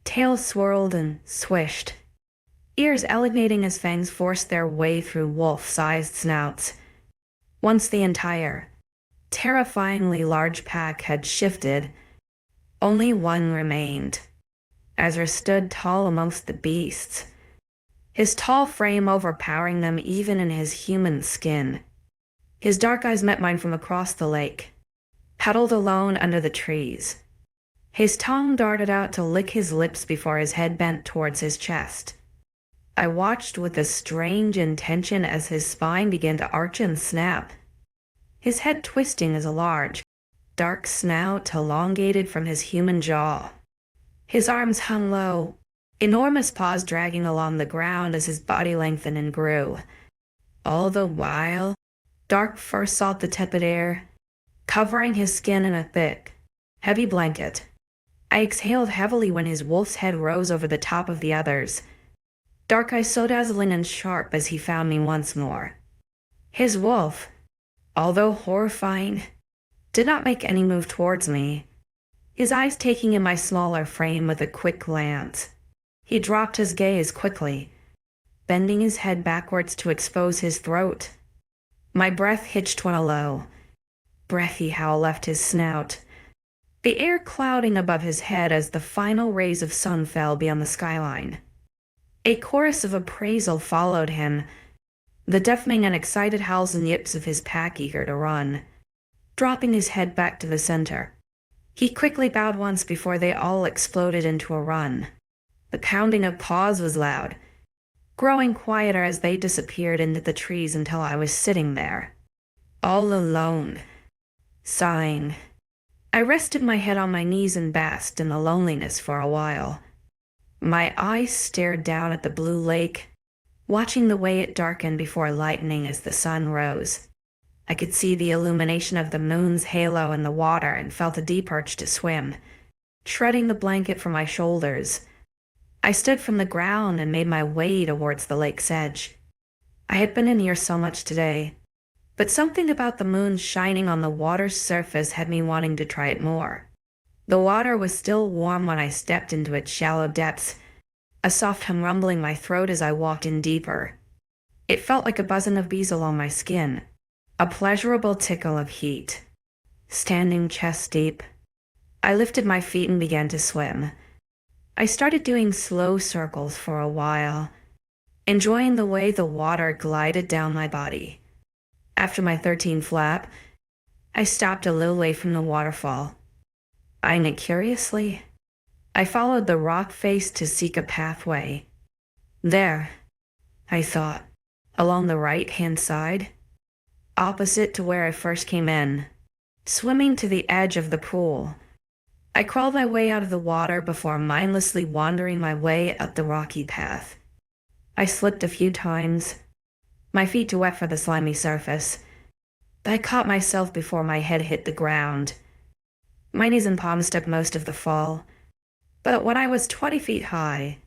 Tails swirled and swished, ears elevating as fangs forced their way through wolf-sized snouts. Once the entire, terrifyingly large pack had shifted, only one remained. 𝐊𝐲 stood tall amongst the beasts, his tall frame overpowering them even in his human skin. His dark eyes met mine from across the lake, huddled alone under the trees. His tongue darted out to lick his lips before his head bent towards his chest. I watched with a strange intention as his spine began to arch and snap, his head twisting as a large, dark snout elongated from his human jaw. His arms hung low, enormous paws dragging along the ground as his body lengthened and grew. All the while, dark fur sought the tepid air, covering his skin in a thick, heavy blanket. I exhaled heavily when his wolf's head rose over the top of the others, dark eyes so dazzling and sharp as he found me once more. His wolf, although horrifying, did not make any move towards me, his eyes taking in my smaller frame with a quick glance. He dropped his gaze quickly, bending his head backwards to expose his throat. My breath hitched when a low, breathy howl left his snout, the air clouding above his head as the final rays of sun fell beyond the skyline. A chorus of appraisal followed him, the deafening and excited howls and yips of his pack eager to run. Dropping his head back to the center, he quickly bowed once before they all exploded into a run. The pounding of paws was loud, growing quieter as they disappeared into the trees until I was sitting there, all alone, sighing. I rested my head on my knees and basked in the loneliness for a while. My eyes stared down at the blue lake, watching the way it darkened before lightening as the sun rose. I could see the illumination of the moon's halo in the water and felt a deep urge to swim, shredding the blanket from my shoulders. I stood from the ground and made my way towards the lake's edge. I had been in here so much today, but something about the moon shining on the water's surface had me wanting to try it more. The water was still warm when I stepped into its shallow depths, a soft hum rumbling my throat as I walked in deeper. It felt like a buzzing of bees along my skin, a pleasurable tickle of heat. Standing chest deep, I lifted my feet and began to swim. I started doing slow circles for a while, enjoying the way the water glided down my body. After my 13 flap, I stopped a little way from the waterfall. Eyeing it curiously, I followed the rock face to seek a pathway. There, I thought, along the right-hand side, opposite to where I first came in, swimming to the edge of the pool. I crawled my way out of the water before mindlessly wandering my way up the rocky path. I slipped a few times, my feet too wet for the slimy surface, but I caught myself before my head hit the ground. My knees and palms took most of the fall, but when I was 20 feet high,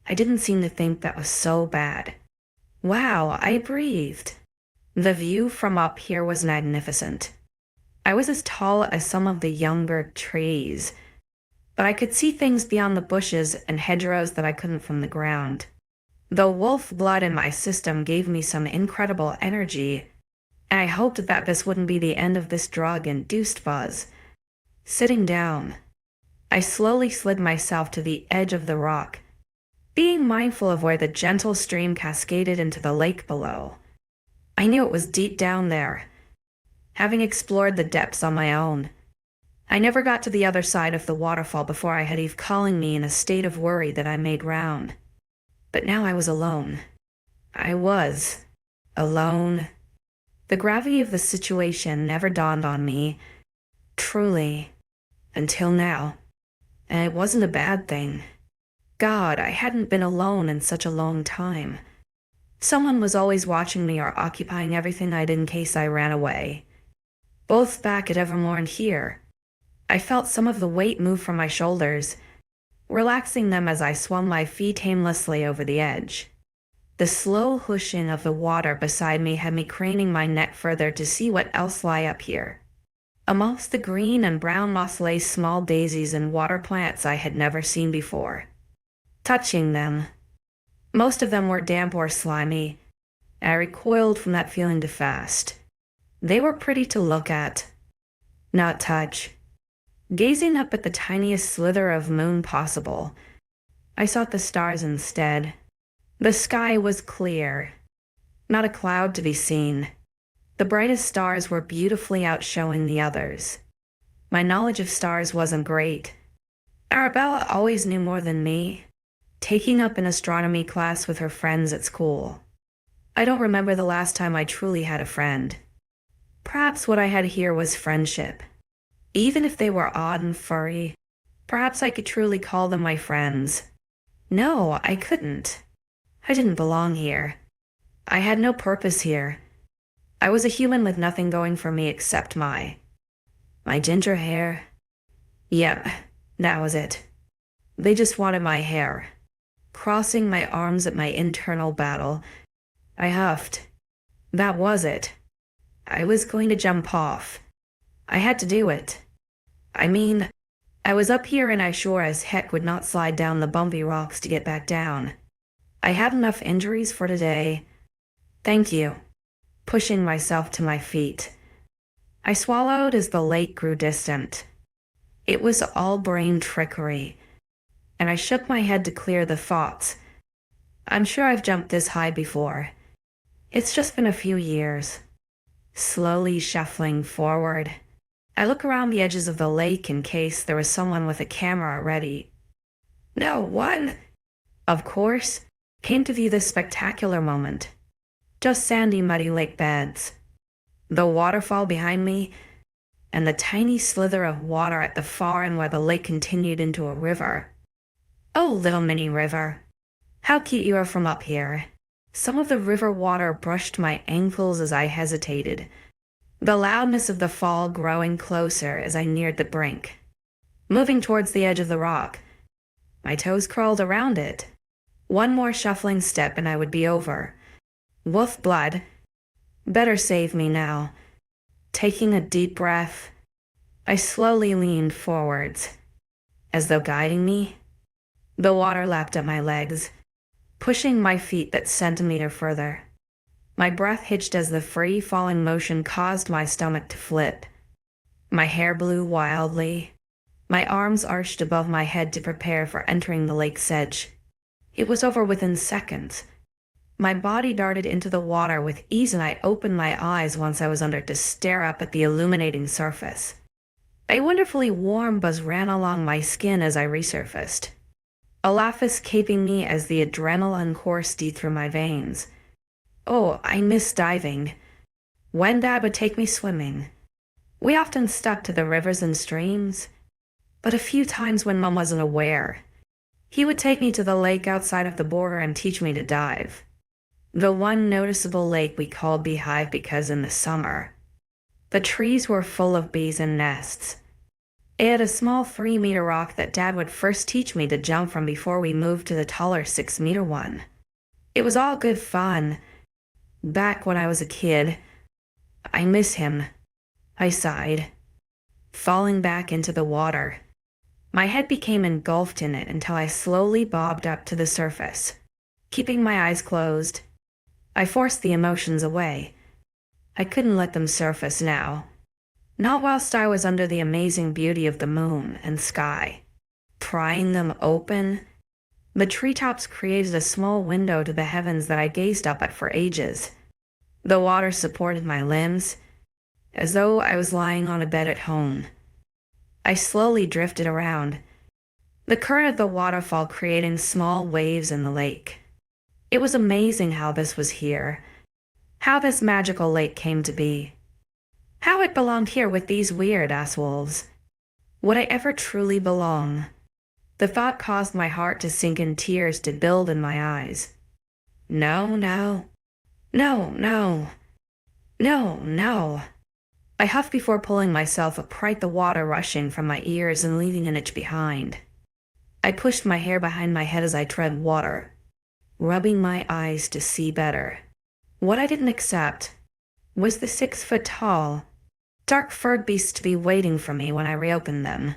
I didn't seem to think that was so bad. Wow, I breathed. The view from up here was magnificent. I was as tall as some of the younger trees, but I could see things beyond the bushes and hedgerows that I couldn't from the ground. The wolf blood in my system gave me some incredible energy, and I hoped that this wouldn't be the end of this drug-induced buzz. Sitting down, I slowly slid myself to the edge of the rock, being mindful of where the gentle stream cascaded into the lake below. I knew it was deep down there, having explored the depths on my own. I never got to the other side of the waterfall before I had Eve calling me in a state of worry that I made round. But now I was alone. I was alone. The gravity of the situation never dawned on me, truly, until now. And it wasn't a bad thing. God, I hadn't been alone in such a long time. Someone was always watching me or occupying everything I did in case I ran away. Both back at Evermore and here, I felt some of the weight move from my shoulders, relaxing them as I swung my feet aimlessly over the edge. The slow whooshing of the water beside me had me craning my neck further to see what else lay up here. Amongst the green and brown moss lay small daisies and water plants I had never seen before. Touching them, most of them were damp or slimy. I recoiled from that feeling too fast. They were pretty to look at, not touch. Gazing up at the tiniest slither of moon possible, I sought the stars instead. The sky was clear, not a cloud to be seen. The brightest stars were beautifully outshowing the others. My knowledge of stars wasn't great. Arabella always knew more than me, taking up an astronomy class with her friends at school. I don't remember the last time I truly had a friend. Perhaps what I had here was friendship. Even if they were odd and furry, perhaps I could truly call them my friends. No, I couldn't. I didn't belong here. I had no purpose here. I was a human with nothing going for me except my ginger hair. Yep, that was it. They just wanted my hair. Crossing my arms at my internal battle, I huffed. That was it. I was going to jump off. I had to do it. I mean, I was up here and I sure as heck would not slide down the bumpy rocks to get back down. I had enough injuries for today. Thank you. Pushing myself to my feet, I swallowed as the lake grew distant. It was all brain trickery, and I shook my head to clear the thoughts. I'm sure I've jumped this high before. It's just been a few years. Slowly shuffling forward, I look around the edges of the lake in case there was someone with a camera ready. No one, of course, came to view this spectacular moment. Just sandy, muddy lake beds, the waterfall behind me, and the tiny slither of water at the far end where the lake continued into a river. Oh, little mini river. How cute you are from up here. Some of the river water brushed my ankles as I hesitated, the loudness of the fall growing closer as I neared the brink. Moving towards the edge of the rock, my toes crawled around it. One more shuffling step and I would be over. Wolf blood. Better save me now. Taking a deep breath, I slowly leaned forwards, as though guiding me. The water lapped at my legs, pushing my feet that centimeter further. My breath hitched as the free-falling motion caused my stomach to flip. My hair blew wildly. My arms arched above my head to prepare for entering the lake's edge. It was over within seconds. My body darted into the water with ease, and I opened my eyes once I was under to stare up at the illuminating surface. A wonderfully warm buzz ran along my skin as I resurfaced. A laugh escaping me as the adrenaline coursed deep through my veins. Oh, I miss diving. When Dad would take me swimming, we often stuck to the rivers and streams, but a few times when Mom wasn't aware, he would take me to the lake outside of the border and teach me to dive. The one noticeable lake we called Beehive because in the summer, the trees were full of bees and nests. It had a small 3-meter rock that Dad would first teach me to jump from before we moved to the taller 6-meter one. It was all good fun. Back when I was a kid. I miss him, I sighed, falling back into the water. My head became engulfed in it until I slowly bobbed up to the surface, keeping my eyes closed. I forced the emotions away. I couldn't let them surface now. Not whilst I was under the amazing beauty of the moon and sky. Prying them open, the treetops created a small window to the heavens that I gazed up at for ages. The water supported my limbs, as though I was lying on a bed at home. I slowly drifted around, the current of the waterfall creating small waves in the lake. It was amazing how this was here, how this magical lake came to be, how it belonged here with these weird-ass wolves. Would I ever truly belong? The thought caused my heart to sink and tears to build in my eyes. No, no. No, no. No, no. I huffed before pulling myself upright, the water rushing from my ears and leaving an itch behind. I pushed my hair behind my head as I tread water, rubbing my eyes to see better. What I didn't accept was the 6-foot-tall, dark-furred beast to be waiting for me when I reopened them.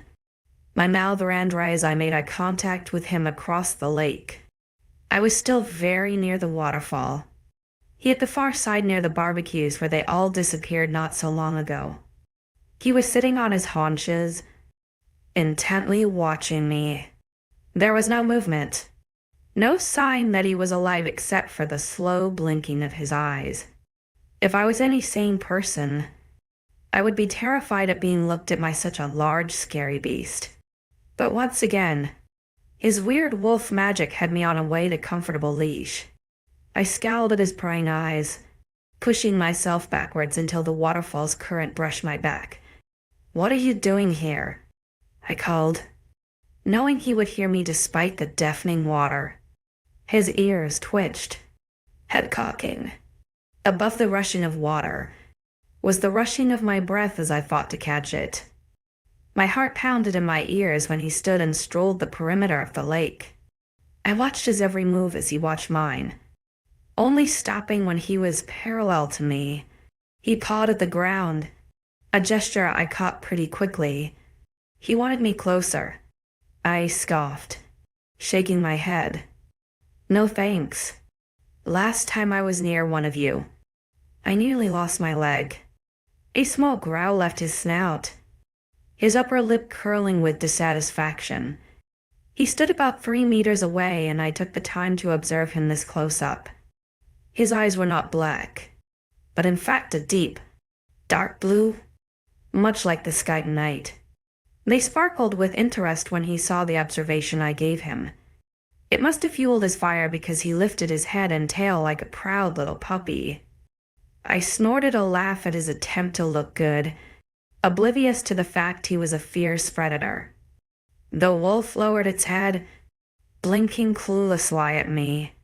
My mouth ran dry as I made eye contact with him across the lake. I was still very near the waterfall. He at the far side near the barbecues where they all disappeared not so long ago. He was sitting on his haunches, intently watching me. There was no movement, no sign that he was alive except for the slow blinking of his eyes. If I was any sane person, I would be terrified at being looked at by such a large, scary beast. But once again, his weird wolf magic had me on a way to comfortable leash. I scowled at his prying eyes, pushing myself backwards until the waterfall's current brushed my back. "What are you doing here?" I called, knowing he would hear me despite the deafening water. His ears twitched, head cocking. Above the rushing of water was the rushing of my breath as I fought to catch it. My heart pounded in my ears when he stood and strolled the perimeter of the lake. I watched his every move as he watched mine, only stopping when he was parallel to me. He pawed at the ground, a gesture I caught pretty quickly. He wanted me closer. I scoffed, shaking my head. "No thanks. Last time I was near one of you, I nearly lost my leg." A small growl left his snout, his upper lip curling with dissatisfaction. He stood about 3 meters away, and I took the time to observe him this close up. His eyes were not black, but in fact a deep, dark blue, much like the sky tonight. They sparkled with interest when he saw the observation I gave him. It must have fueled his fire because he lifted his head and tail like a proud little puppy. I snorted a laugh at his attempt to look good, oblivious to the fact he was a fierce predator. The wolf lowered its head, blinking cluelessly at me.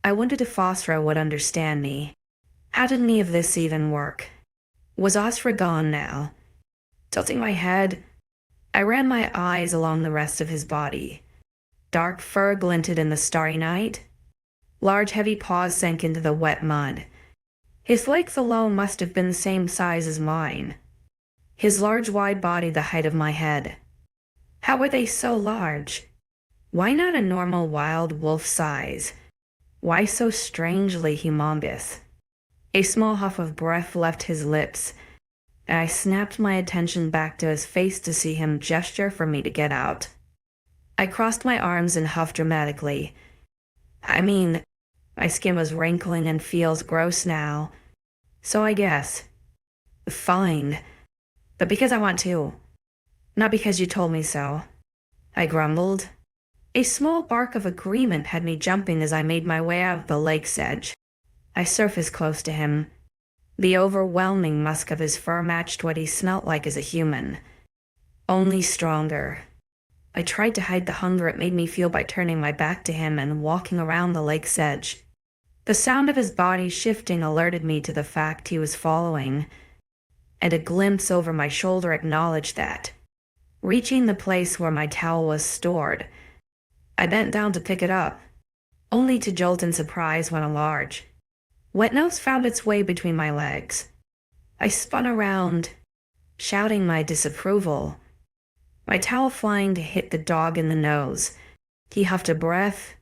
I wondered if Osra would understand me. How did any of this even work? Was Osra gone now? Tilting my head, I ran my eyes along the rest of his body. Dark fur glinted in the starry night. Large heavy paws sank into the wet mud. His legs alone must have been the same size as mine. His large wide body the height of my head. How were they so large? Why not a normal wild wolf size? Why so strangely humongous? A small huff of breath left his lips, and I snapped my attention back to his face to see him gesture for me to get out. I crossed my arms and huffed dramatically. My skin was wrinkling and feels gross now, so I guess. Fine, but because I want to, not because you told me so, I grumbled. A small bark of agreement had me jumping as I made my way out of the lake's edge. I surfaced close to him. The overwhelming musk of his fur matched what he smelt like as a human, only stronger. I tried to hide the hunger it made me feel by turning my back to him and walking around the lake's edge. The sound of his body shifting alerted me to the fact he was following, and a glimpse over my shoulder acknowledged that. Reaching the place where my towel was stored, I bent down to pick it up, only to jolt in surprise when a large, wet nose found its way between my legs. I spun around, shouting my disapproval, my towel flying to hit the dog in the nose. He huffed a breath,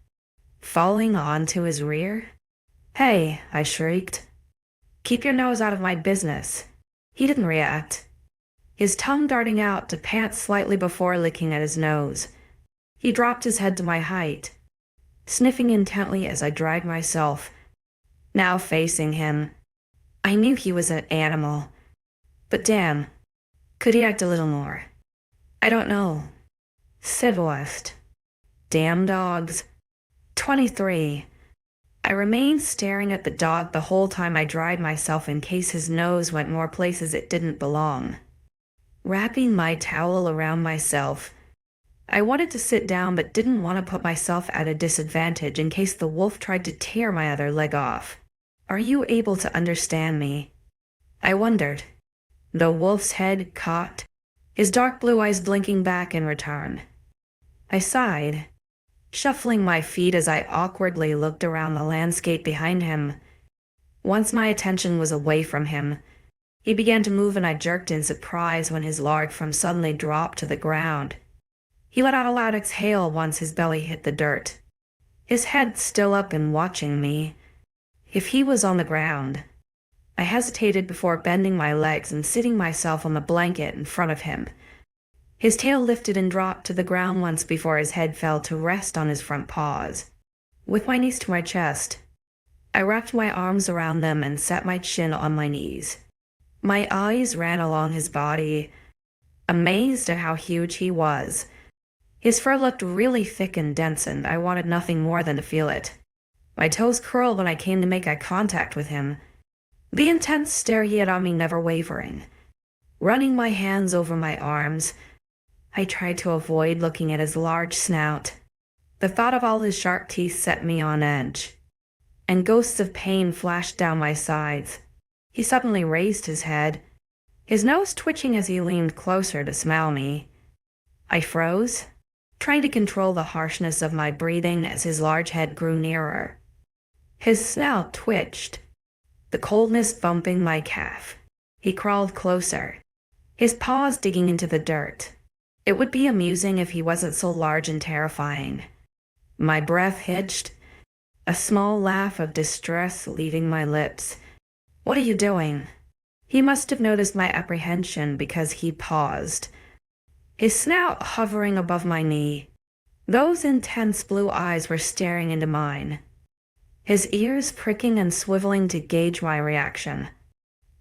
falling onto his rear. "Hey," I shrieked. "Keep your nose out of my business." He didn't react, his tongue darting out to pant slightly before licking at his nose. He dropped his head to my height, sniffing intently as I dragged myself, now facing him. I knew he was an animal, but damn, could he act a little more? I don't know. Civilized. Damn dogs. 23. I remained staring at the dog the whole time I dried myself in case his nose went more places it didn't belong. Wrapping my towel around myself, I wanted to sit down but didn't want to put myself at a disadvantage in case the wolf tried to tear my other leg off. "Are you able to understand me?" I wondered. The wolf's head cocked, his dark blue eyes blinking back in return. I sighed, shuffling my feet as I awkwardly looked around the landscape behind him. Once my attention was away from him, he began to move and I jerked in surprise when his large form suddenly dropped to the ground. He let out a loud exhale once his belly hit the dirt, his head still up and watching me. If he was on the ground, I hesitated before bending my legs and sitting myself on the blanket in front of him. His tail lifted and dropped to the ground once before his head fell to rest on his front paws. With my knees to my chest, I wrapped my arms around them and set my chin on my knees. My eyes ran along his body, amazed at how huge he was. His fur looked really thick and dense, and I wanted nothing more than to feel it. My toes curled when I came to make eye contact with him, the intense stare he had on me never wavering. Running my hands over my arms, I tried to avoid looking at his large snout. The thought of all his sharp teeth set me on edge, and ghosts of pain flashed down my sides. He suddenly raised his head, his nose twitching as he leaned closer to smell me. I froze, trying to control the harshness of my breathing as his large head grew nearer. His snout twitched, the coldness bumping my calf. He crawled closer, his paws digging into the dirt. It would be amusing if he wasn't so large and terrifying. My breath hitched, a small laugh of distress leaving my lips. "What are you doing?" He must have noticed my apprehension because he paused, his snout hovering above my knee. Those intense blue eyes were staring into mine, his ears pricking and swiveling to gauge my reaction.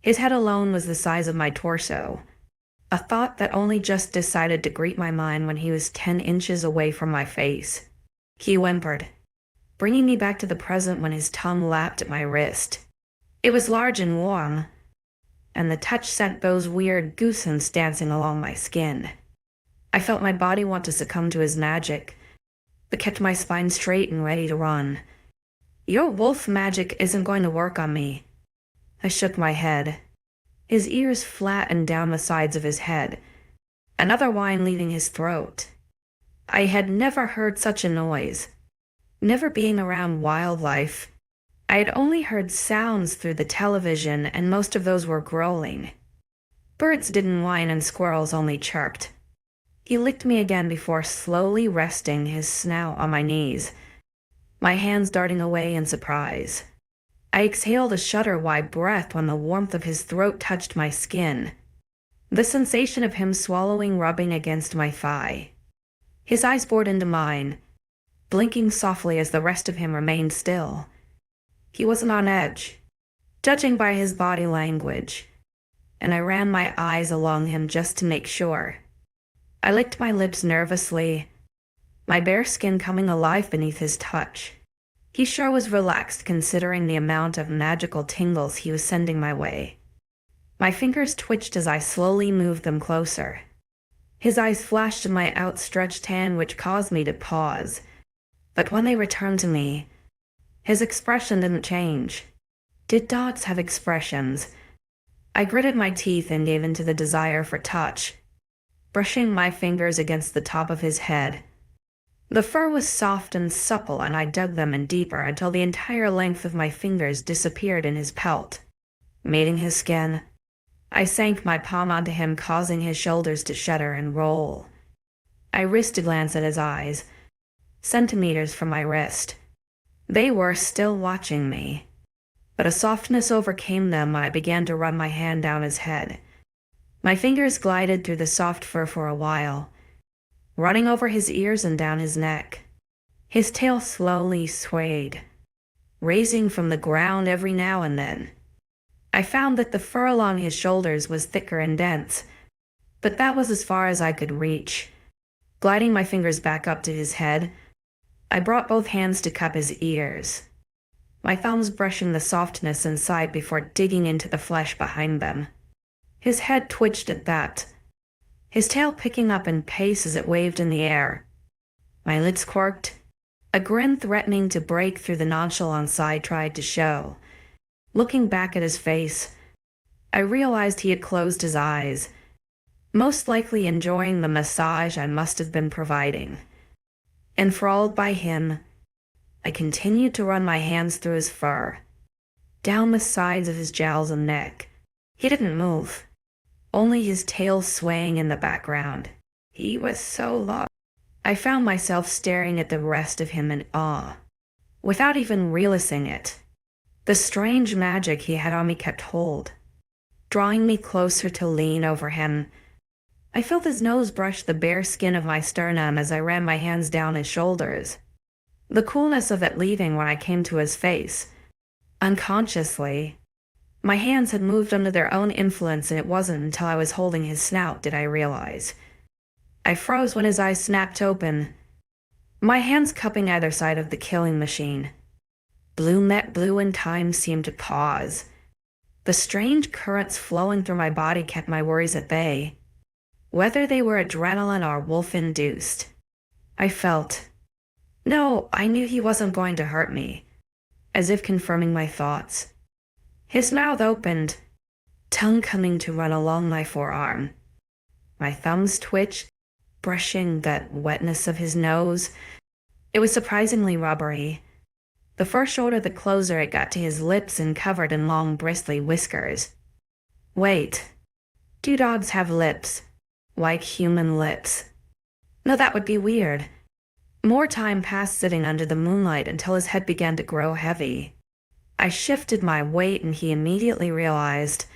His head alone was the size of my torso, a thought that only just decided to greet my mind when he was 10 inches away from my face. He whimpered, bringing me back to the present when his tongue lapped at my wrist. It was large and warm, and the touch sent those weird goosebumps dancing along my skin. I felt my body want to succumb to his magic, but kept my spine straight and ready to run. "Your wolf magic isn't going to work on me." I shook my head. His ears flattened down the sides of his head, another whine leaving his throat. I had never heard such a noise. Never being around wildlife, I had only heard sounds through the television, and most of those were growling. Birds didn't whine and squirrels only chirped. He licked me again before slowly resting his snout on my knees, my hands darting away in surprise. I exhaled a shudder-wide breath when the warmth of his throat touched my skin. The sensation of him swallowing rubbing against my thigh. His eyes bored into mine, blinking softly as the rest of him remained still. He wasn't on edge, judging by his body language, and I ran my eyes along him just to make sure. I licked my lips nervously, my bare skin coming alive beneath his touch. He sure was relaxed considering the amount of magical tingles he was sending my way. My fingers twitched as I slowly moved them closer. His eyes flashed in my outstretched hand, which caused me to pause. But when they returned to me, his expression didn't change. Did dogs have expressions? I gritted my teeth and gave in to the desire for touch, brushing my fingers against the top of his head. The fur was soft and supple, and I dug them in deeper until the entire length of my fingers disappeared in his pelt, mating his skin. I sank my palm onto him, causing his shoulders to shudder and roll. I risked a glance at his eyes, centimeters from my wrist. They were still watching me, but a softness overcame them when I began to run my hand down his head. My fingers glided through the soft fur for a while, running over his ears and down his neck. His tail slowly swayed, raising from the ground every now and then. I found that the fur along his shoulders was thicker and dense, but that was as far as I could reach. Gliding my fingers back up to his head, I brought both hands to cup his ears, my thumbs brushing the softness inside before digging into the flesh behind them. His head twitched at that, his tail picking up in pace as it waved in the air. My lips quirked, a grin threatening to break through the nonchalance I tried to show. Looking back at his face, I realized he had closed his eyes, most likely enjoying the massage I must have been providing. Enthralled by him, I continued to run my hands through his fur, down the sides of his jowls and neck. He didn't move, only his tail swaying in the background. He was so lost. I found myself staring at the rest of him in awe, without even realizing it. The strange magic he had on me kept hold, drawing me closer to lean over him. I felt his nose brush the bare skin of my sternum as I ran my hands down his shoulders, the coolness of it leaving when I came to his face. Unconsciously, my hands had moved under their own influence, and it wasn't until I was holding his snout did I realize. I froze when his eyes snapped open, my hands cupping either side of the killing machine. Blue met blue, and time seemed to pause. The strange currents flowing through my body kept my worries at bay, whether they were adrenaline or wolf-induced. I knew he wasn't going to hurt me, as if confirming my thoughts. His mouth opened, tongue coming to run along my forearm. My thumbs twitched, brushing that wetness of his nose. It was surprisingly rubbery. The first shoulder the closer it got to his lips and covered in long bristly whiskers. Wait, do dogs have lips, like human lips? No, that would be weird. More time passed sitting under the moonlight until his head began to grow heavy. I shifted my weight and he immediately realized,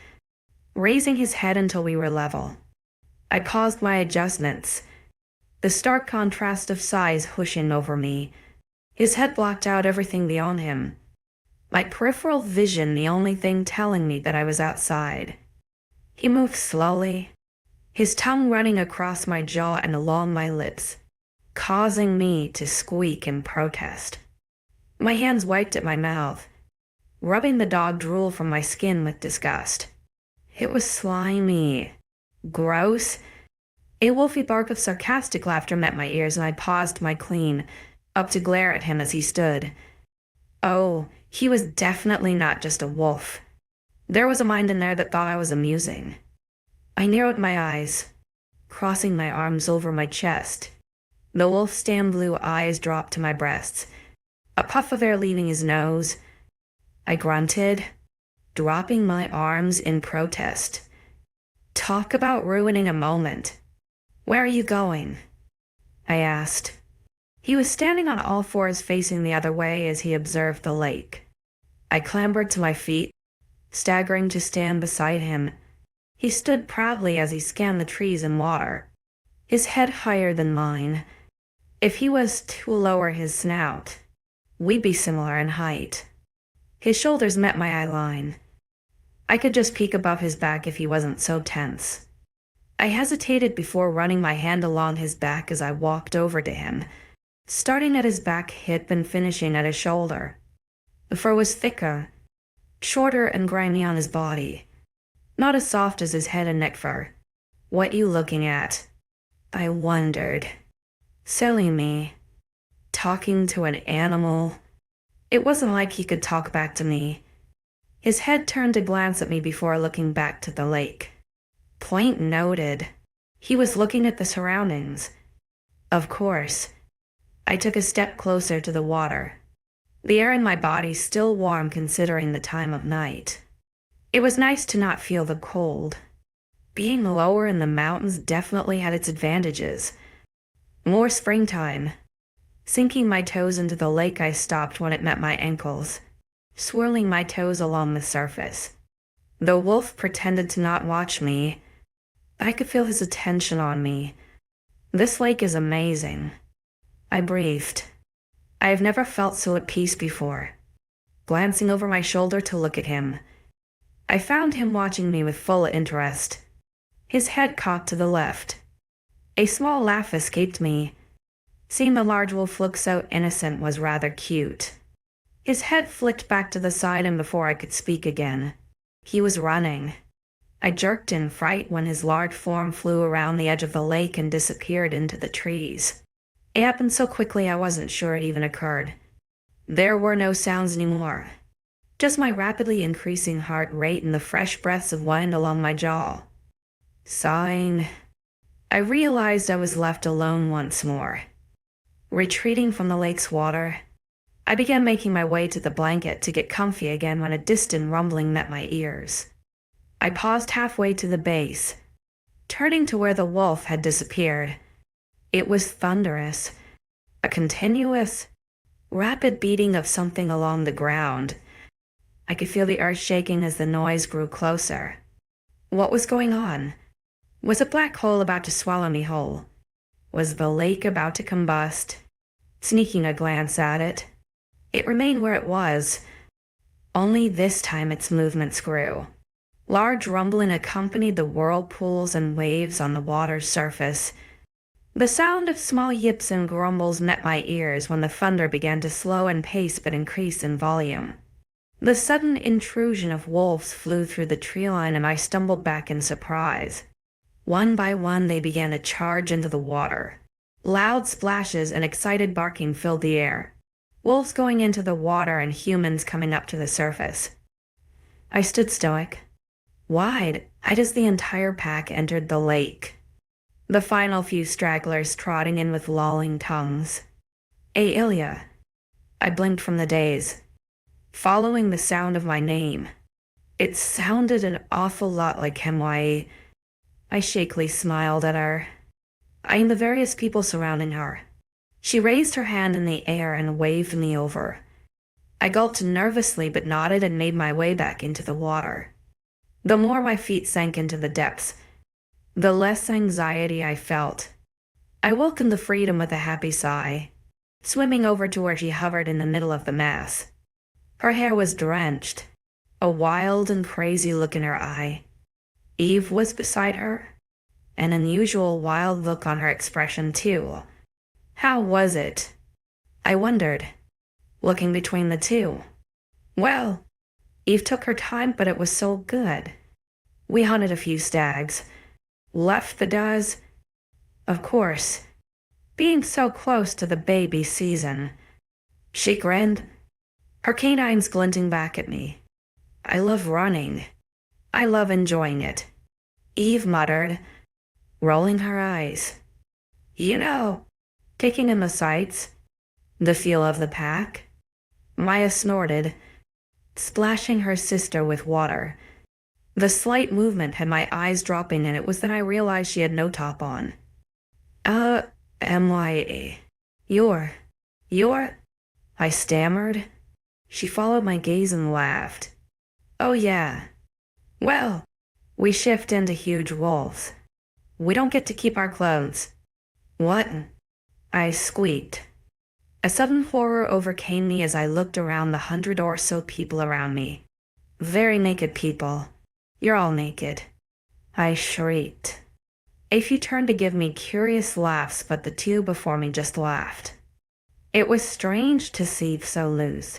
raising his head until we were level. I paused my adjustments, the stark contrast of size whooshing over me. His head blocked out everything beyond him, my peripheral vision the only thing telling me that I was outside. He moved slowly, his tongue running across my jaw and along my lips, causing me to squeak in protest. My hands wiped at my mouth, rubbing the dog drool from my skin with disgust. It was slimy, gross. A wolfy bark of sarcastic laughter met my ears, and I paused my clean, up to glare at him as he stood. Oh, he was definitely not just a wolf. There was a mind in there that thought I was amusing. I narrowed my eyes, crossing my arms over my chest. The wolf's damn blue eyes dropped to my breasts, a puff of air leaving his nose. I grunted, dropping my arms in protest. Talk about ruining a moment. Where are you going? I asked. He was standing on all fours facing the other way as he observed the lake. I clambered to my feet, staggering to stand beside him. He stood proudly as he scanned the trees and water, his head higher than mine. If he was to lower his snout, we'd be similar in height. His shoulders met my eye line. I could just peek above his back if he wasn't so tense. I hesitated before running my hand along his back as I walked over to him, starting at his back hip and finishing at his shoulder. The fur was thicker, shorter and grimy on his body, not as soft as his head and neck fur. "What you looking at?" I wondered. Silly me. Talking to an animal. It wasn't like he could talk back to me. His head turned to glance at me before looking back to the lake. Point noted. He was looking at the surroundings. Of course. I took a step closer to the water. The air in my body still warm considering the time of night. It was nice to not feel the cold. Being lower in the mountains definitely had its advantages. More springtime. Sinking my toes into the lake, I stopped when it met my ankles, swirling my toes along the surface. The wolf pretended to not watch me. I could feel his attention on me. "This lake is amazing," I breathed. I have never felt so at peace before. Glancing over my shoulder to look at him, I found him watching me with full interest. His head cocked to the left. A small laugh escaped me. Seeing the large wolf look so innocent was rather cute. His head flicked back to the side, and before I could speak again, he was running. I jerked in fright when his large form flew around the edge of the lake and disappeared into the trees. It happened so quickly I wasn't sure it even occurred. There were no sounds anymore, just my rapidly increasing heart rate and the fresh breaths of wind along my jaw. Sighing, I realized I was left alone once more. Retreating from the lake's water, I began making my way to the blanket to get comfy again when a distant rumbling met my ears. I paused halfway to the base, turning to where the wolf had disappeared. It was thunderous, a continuous, rapid beating of something along the ground. I could feel the earth shaking as the noise grew closer. What was going on? Was a black hole about to swallow me whole? Was the lake about to combust? Sneaking a glance at it, it remained where it was, only this time its movements grew. Large rumbling accompanied the whirlpools and waves on the water's surface. The sound of small yips and grumbles met my ears when the thunder began to slow in pace but increase in volume. The sudden intrusion of wolves flew through the tree line, and I stumbled back in surprise. One by one, they began to charge into the water. Loud splashes and excited barking filled the air. Wolves going into the water and humans coming up to the surface. I stood stoic, wide-eyed as the entire pack entered the lake. The final few stragglers trotting in with lolling tongues. 𝐊𝐢𝐬. I blinked from the daze, following the sound of my name. It sounded an awful lot like 𝐾𝐚. I shakily smiled at her, eyeing the various people surrounding her. She raised her hand in the air and waved me over. I gulped nervously but nodded and made my way back into the water. The more my feet sank into the depths, the less anxiety I felt. I welcomed the freedom with a happy sigh, swimming over to where she hovered in the middle of the mass. Her hair was drenched, a wild and crazy look in her eye. Eve was beside her, an unusual wild look on her expression too. How was it? I wondered, looking between the two. Well, Eve took her time, but it was so good. We hunted a few stags, left the does. Of course, being so close to the baby season. She grinned, her canines glinting back at me. I love running. I love enjoying it, Eve muttered, rolling her eyes. You know, taking in the sights, the feel of the pack. Maya snorted, splashing her sister with water. The slight movement had my eyes dropping, and it was then I realized she had no top on. MYA. You're, I stammered. She followed my gaze and laughed. Oh yeah. Well, we shift into huge wolves. We don't get to keep our clothes. What? I squeaked. A sudden horror overcame me as I looked around the 100 or so people around me. Very naked people. You're all naked. I shrieked. A few turned to give me curious laughs, but the two before me just laughed. It was strange to see so loose.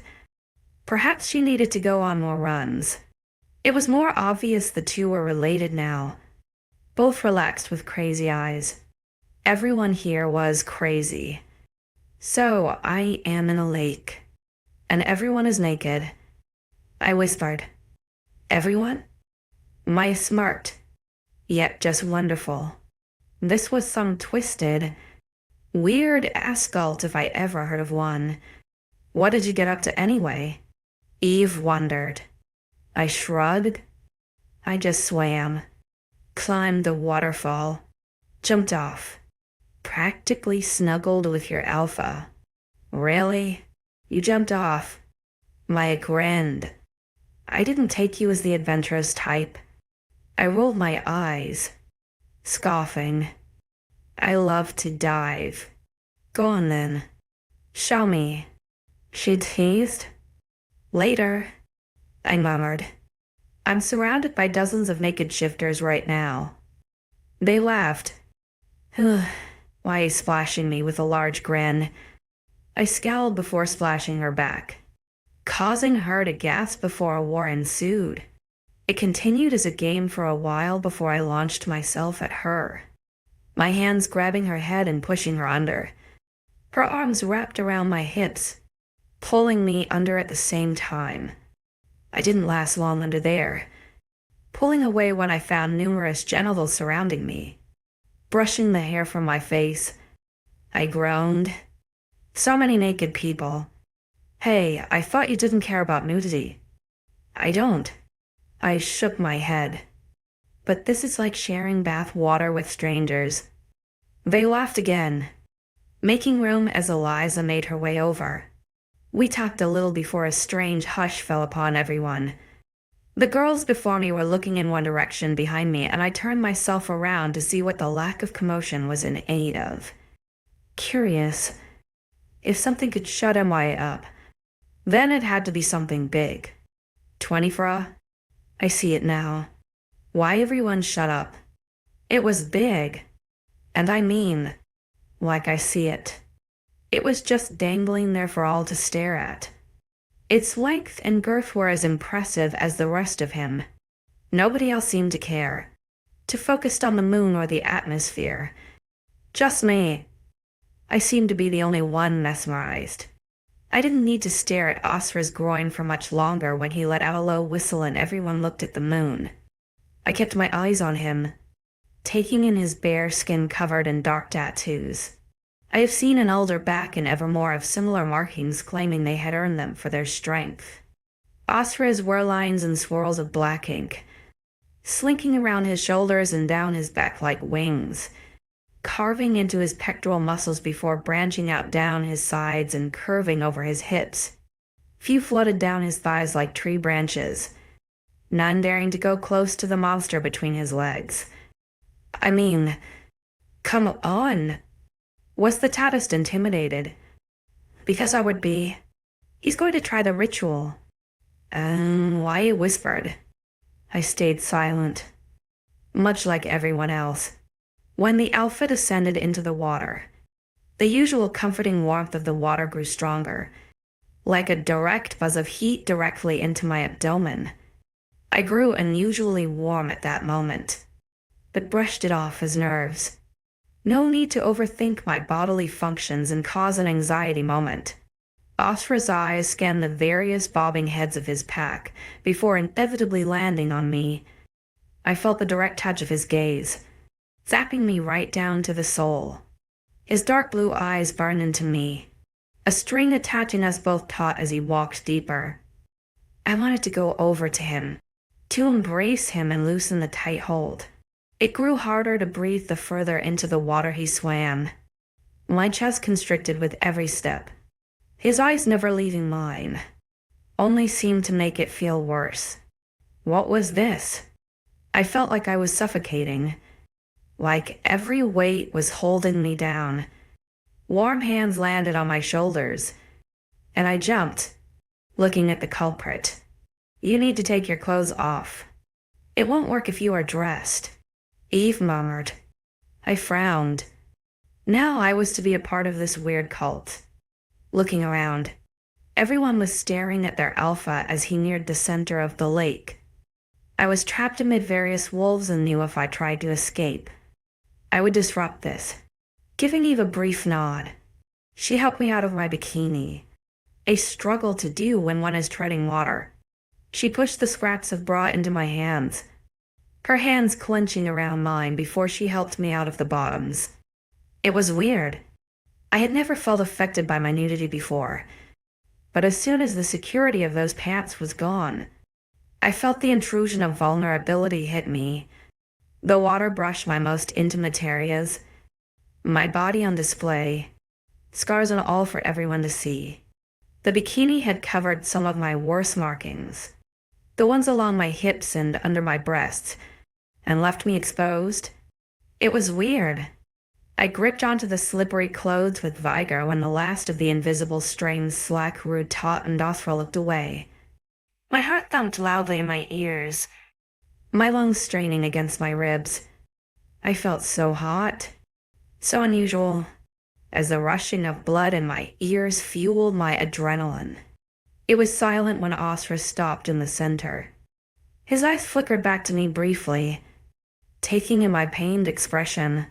Perhaps she needed to go on more runs. It was more obvious the two were related now. Both relaxed with crazy eyes. Everyone here was crazy. So I am in a lake, and everyone is naked. I whispered. Everyone? My smart, yet just wonderful. This was some twisted, weird assault if I ever heard of one. What did you get up to anyway? Eve wondered. I shrugged. I just swam, climbed the waterfall, jumped off, practically snuggled with your alpha. Really? You jumped off? Maya grinned. I didn't take you as the adventurous type. I rolled my eyes, scoffing. I love to dive. Go on then. Show me. She teased. Later, I murmured. I'm surrounded by dozens of naked shifters right now. They laughed. Why splashing me with a large grin? I scowled before splashing her back, causing her to gasp before a war ensued. It continued as a game for a while before I launched myself at her, my hands grabbing her head and pushing her under. Her arms wrapped around my hips, pulling me under at the same time. I didn't last long under there, pulling away when I found numerous genitals surrounding me. Brushing the hair from my face, I groaned. So many naked people. Hey, I thought you didn't care about nudity. I don't. I shook my head. But this is like sharing bath water with strangers. They laughed again, making room as 𝐊𝐲𝐬𝐬 made her way over. We talked a little before a strange hush fell upon everyone. The girls before me were looking in one direction behind me, and I turned myself around to see what the lack of commotion was in aid of. Curious. If something could shut 𝐿𝐲𝐬𝐬 up, then it had to be something big. 24? I see it now. Why everyone shut up. It was big. And I mean, like I see it. It was just dangling there for all to stare at. Its length and girth were as impressive as the rest of him. Nobody else seemed to care, to focus on the moon or the atmosphere. Just me. I seemed to be the only one mesmerized. I didn't need to stare at 𝐷𝐻𝐻's groin for much longer when he let out a low whistle and everyone looked at the moon. I kept my eyes on him, taking in his bare skin covered in dark tattoos. I have seen an elder back in Evermore of similar markings claiming they had earned them for their strength. 𝐷𝐻𝐻's were lines and swirls of black ink, slinking around his shoulders and down his back like wings, carving into his pectoral muscles before branching out down his sides and curving over his hips. Few floated down his thighs like tree branches, none daring to go close to the monster between his legs. I mean, come on. Was the tattist intimidated? Because I would be. He's going to try the ritual. Why whispered. I stayed silent, much like everyone else. When the Alpha descended into the water, the usual comforting warmth of the water grew stronger, like a direct buzz of heat directly into my abdomen. I grew unusually warm at that moment, but brushed it off as nerves. No need to overthink my bodily functions and cause an anxiety moment. 𝐷𝐻𝐻's eyes scanned the various bobbing heads of his pack before inevitably landing on me. I felt the direct touch of his gaze, zapping me right down to the soul. His dark blue eyes burned into me, a string attaching us both taut as he walked deeper. I wanted to go over to him, to embrace him and loosen the tight hold. It grew harder to breathe the further into the water he swam. My chest constricted with every step, his eyes never leaving mine. only seemed to make it feel worse. What was this? I felt like I was suffocating, like every weight was holding me down. Warm hands landed on my shoulders, and I jumped, looking at the culprit. "You need to take your clothes off. It won't work if you are dressed," Eve murmured. I frowned. Now I was to be a part of this weird cult. Looking around, everyone was staring at their alpha as he neared the center of the lake. I was trapped amid various wolves and knew if I tried to escape, I would disrupt this. Giving Eve a brief nod, she helped me out of my bikini, a struggle to do when one is treading water. She pushed the scraps of bra into my hands, her hands clenching around mine before she helped me out of the bottoms. It was weird. I had never felt affected by my nudity before, but as soon as the security of those pants was gone, I felt the intrusion of vulnerability hit me. The water brushed my most intimate areas, my body on display, scars and all for everyone to see. The bikini had covered some of my worst markings, the ones along my hips and under my breasts, and left me exposed. It was weird. I gripped onto the slippery clothes with vigor when the last of the invisible strains 𝐊𝐢𝐬𝐩𝐭 looked away. My heart thumped loudly in my ears, my lungs straining against my ribs. I felt so hot, so unusual, as the rushing of blood in my ears fueled my adrenaline. It was silent when 𝐊𝐲 stopped in the center. His eyes flickered back to me briefly, taking in my pained expression.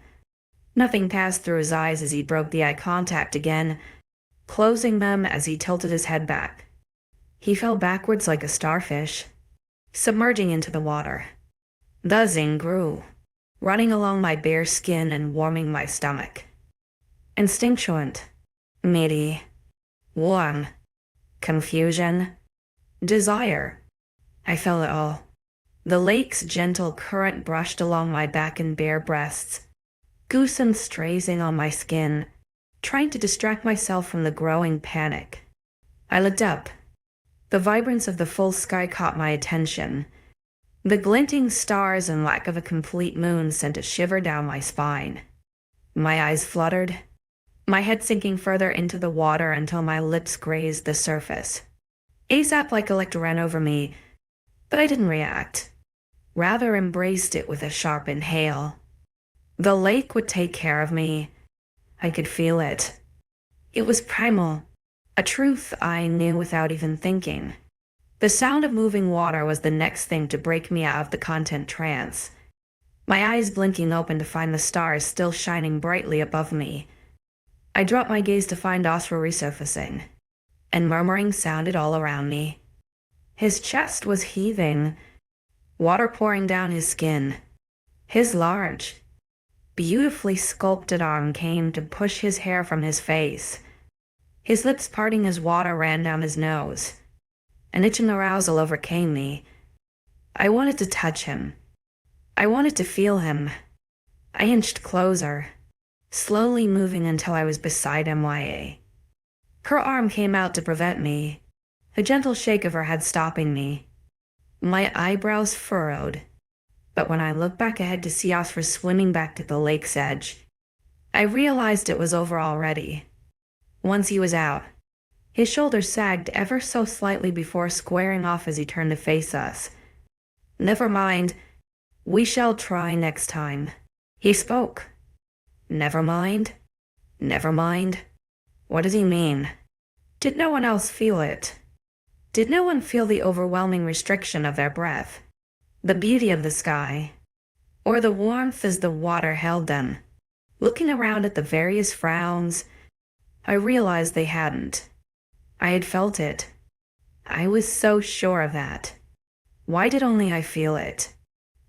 Nothing passed through his eyes as he broke the eye contact again, closing them as he tilted his head back. He fell backwards like a starfish, submerging into the water. The zing grew, running along my bare skin and warming my stomach. Instinctuant, meaty, warm, confusion, desire. I felt it all. The lake's gentle current brushed along my back and bare breasts, goosebumps strazing on my skin, trying to distract myself from the growing panic. I looked up. The vibrance of the full sky caught my attention. The glinting stars and lack of a complete moon sent a shiver down my spine. My eyes fluttered, my head sinking further into the water until my lips grazed the surface. 𝐴𝐸 ran over me, but I didn't react, rather embraced it with a sharp inhale. The lake would take care of me. I could feel it. It was primal, a truth I knew without even thinking. The sound of moving water was the next thing to break me out of the content trance, my eyes blinking open to find the stars still shining brightly above me. I dropped my gaze to find 𝐊𝐲 resurfacing, and murmuring sounded all around me. His chest was heaving, water pouring down his skin. His large, beautifully sculpted arm came to push his hair from his face, his lips parting as water ran down his nose. An itch and arousal overcame me. I wanted to touch him. I wanted to feel him. I inched closer, slowly moving until I was beside 𝐊𝐲. Her arm came out to prevent me, a gentle shake of her head stopping me. My eyebrows furrowed, but when I looked back ahead to see 𝐊𝐲 swimming back to the lake's edge, I realized it was over already. Once he was out, his shoulders sagged ever so slightly before squaring off as he turned to face us. "Never mind. We shall try next time," he spoke. Never mind? Never mind? What does he mean? Did no one else feel it? Did no one feel the overwhelming restriction of their breath, the beauty of the sky, or the warmth as the water held them? Looking around at the various frowns, I realized they hadn't. I had felt it. I was so sure of that. Why did only I feel it?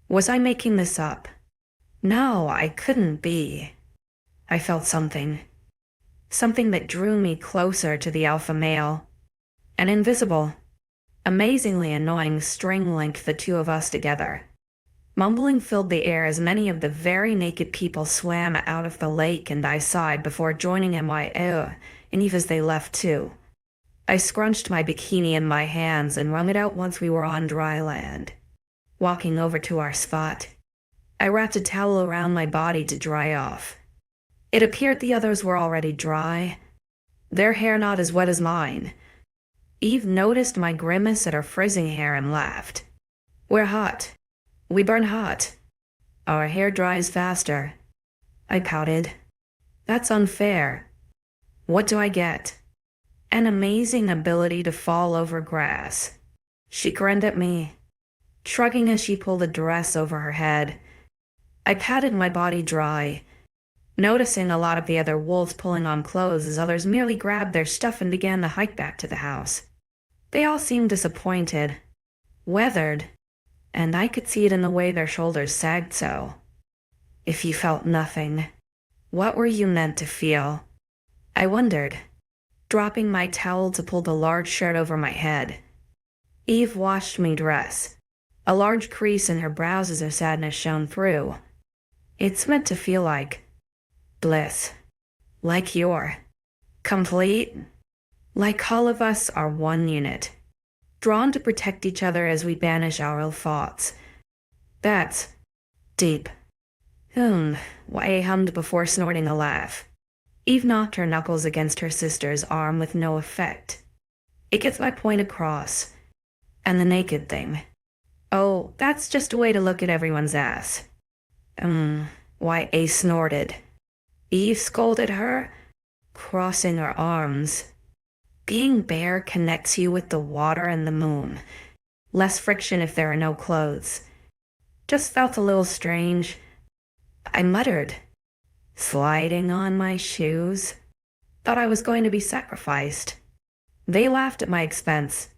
Was I making this up? No, I couldn't be. I felt something. Something that drew me closer to the alpha male. An invisible, amazingly annoying string linked the two of us together. Mumbling filled the air as many of the very naked people swam out of the lake and I sighed before joining 𝐊𝐲 and Eve as they left too. I scrunched my bikini in my hands and wrung it out once we were on dry land. Walking over to our spot, I wrapped a towel around my body to dry off. It appeared the others were already dry, their hair not as wet as mine. Eve noticed my grimace at her frizzing hair and laughed. "We're hot. We burn hot. Our hair dries faster." I pouted. "That's unfair. What do I get?" "An amazing ability to fall over grass." She grinned at me, shrugging as she pulled a dress over her head. I patted my body dry, noticing a lot of the other wolves pulling on clothes as others merely grabbed their stuff and began to hike back to the house. They all seemed disappointed, weathered, and I could see it in the way their shoulders sagged so. "If you felt nothing, what were you meant to feel?" I wondered, dropping my towel to pull the large shirt over my head. Eve watched me dress. A large crease in her brows as her sadness shone through. "It's meant to feel like bliss. Like you're complete. Like all of us are one unit, drawn to protect each other as we banish our ill thoughts. That's deep." I hummed before snorting a laugh. Eve knocked her knuckles against her sister's arm with no effect. "It gets my point across. And the naked thing. Oh, that's just a way to look at everyone's ass." A snorted. Eve scolded her, crossing her arms. "Being bare connects you with the water and the moon. Less friction if there are no clothes." Just felt a little strange. I muttered, sliding on my shoes. Thought I was going to be sacrificed. They laughed at my expense,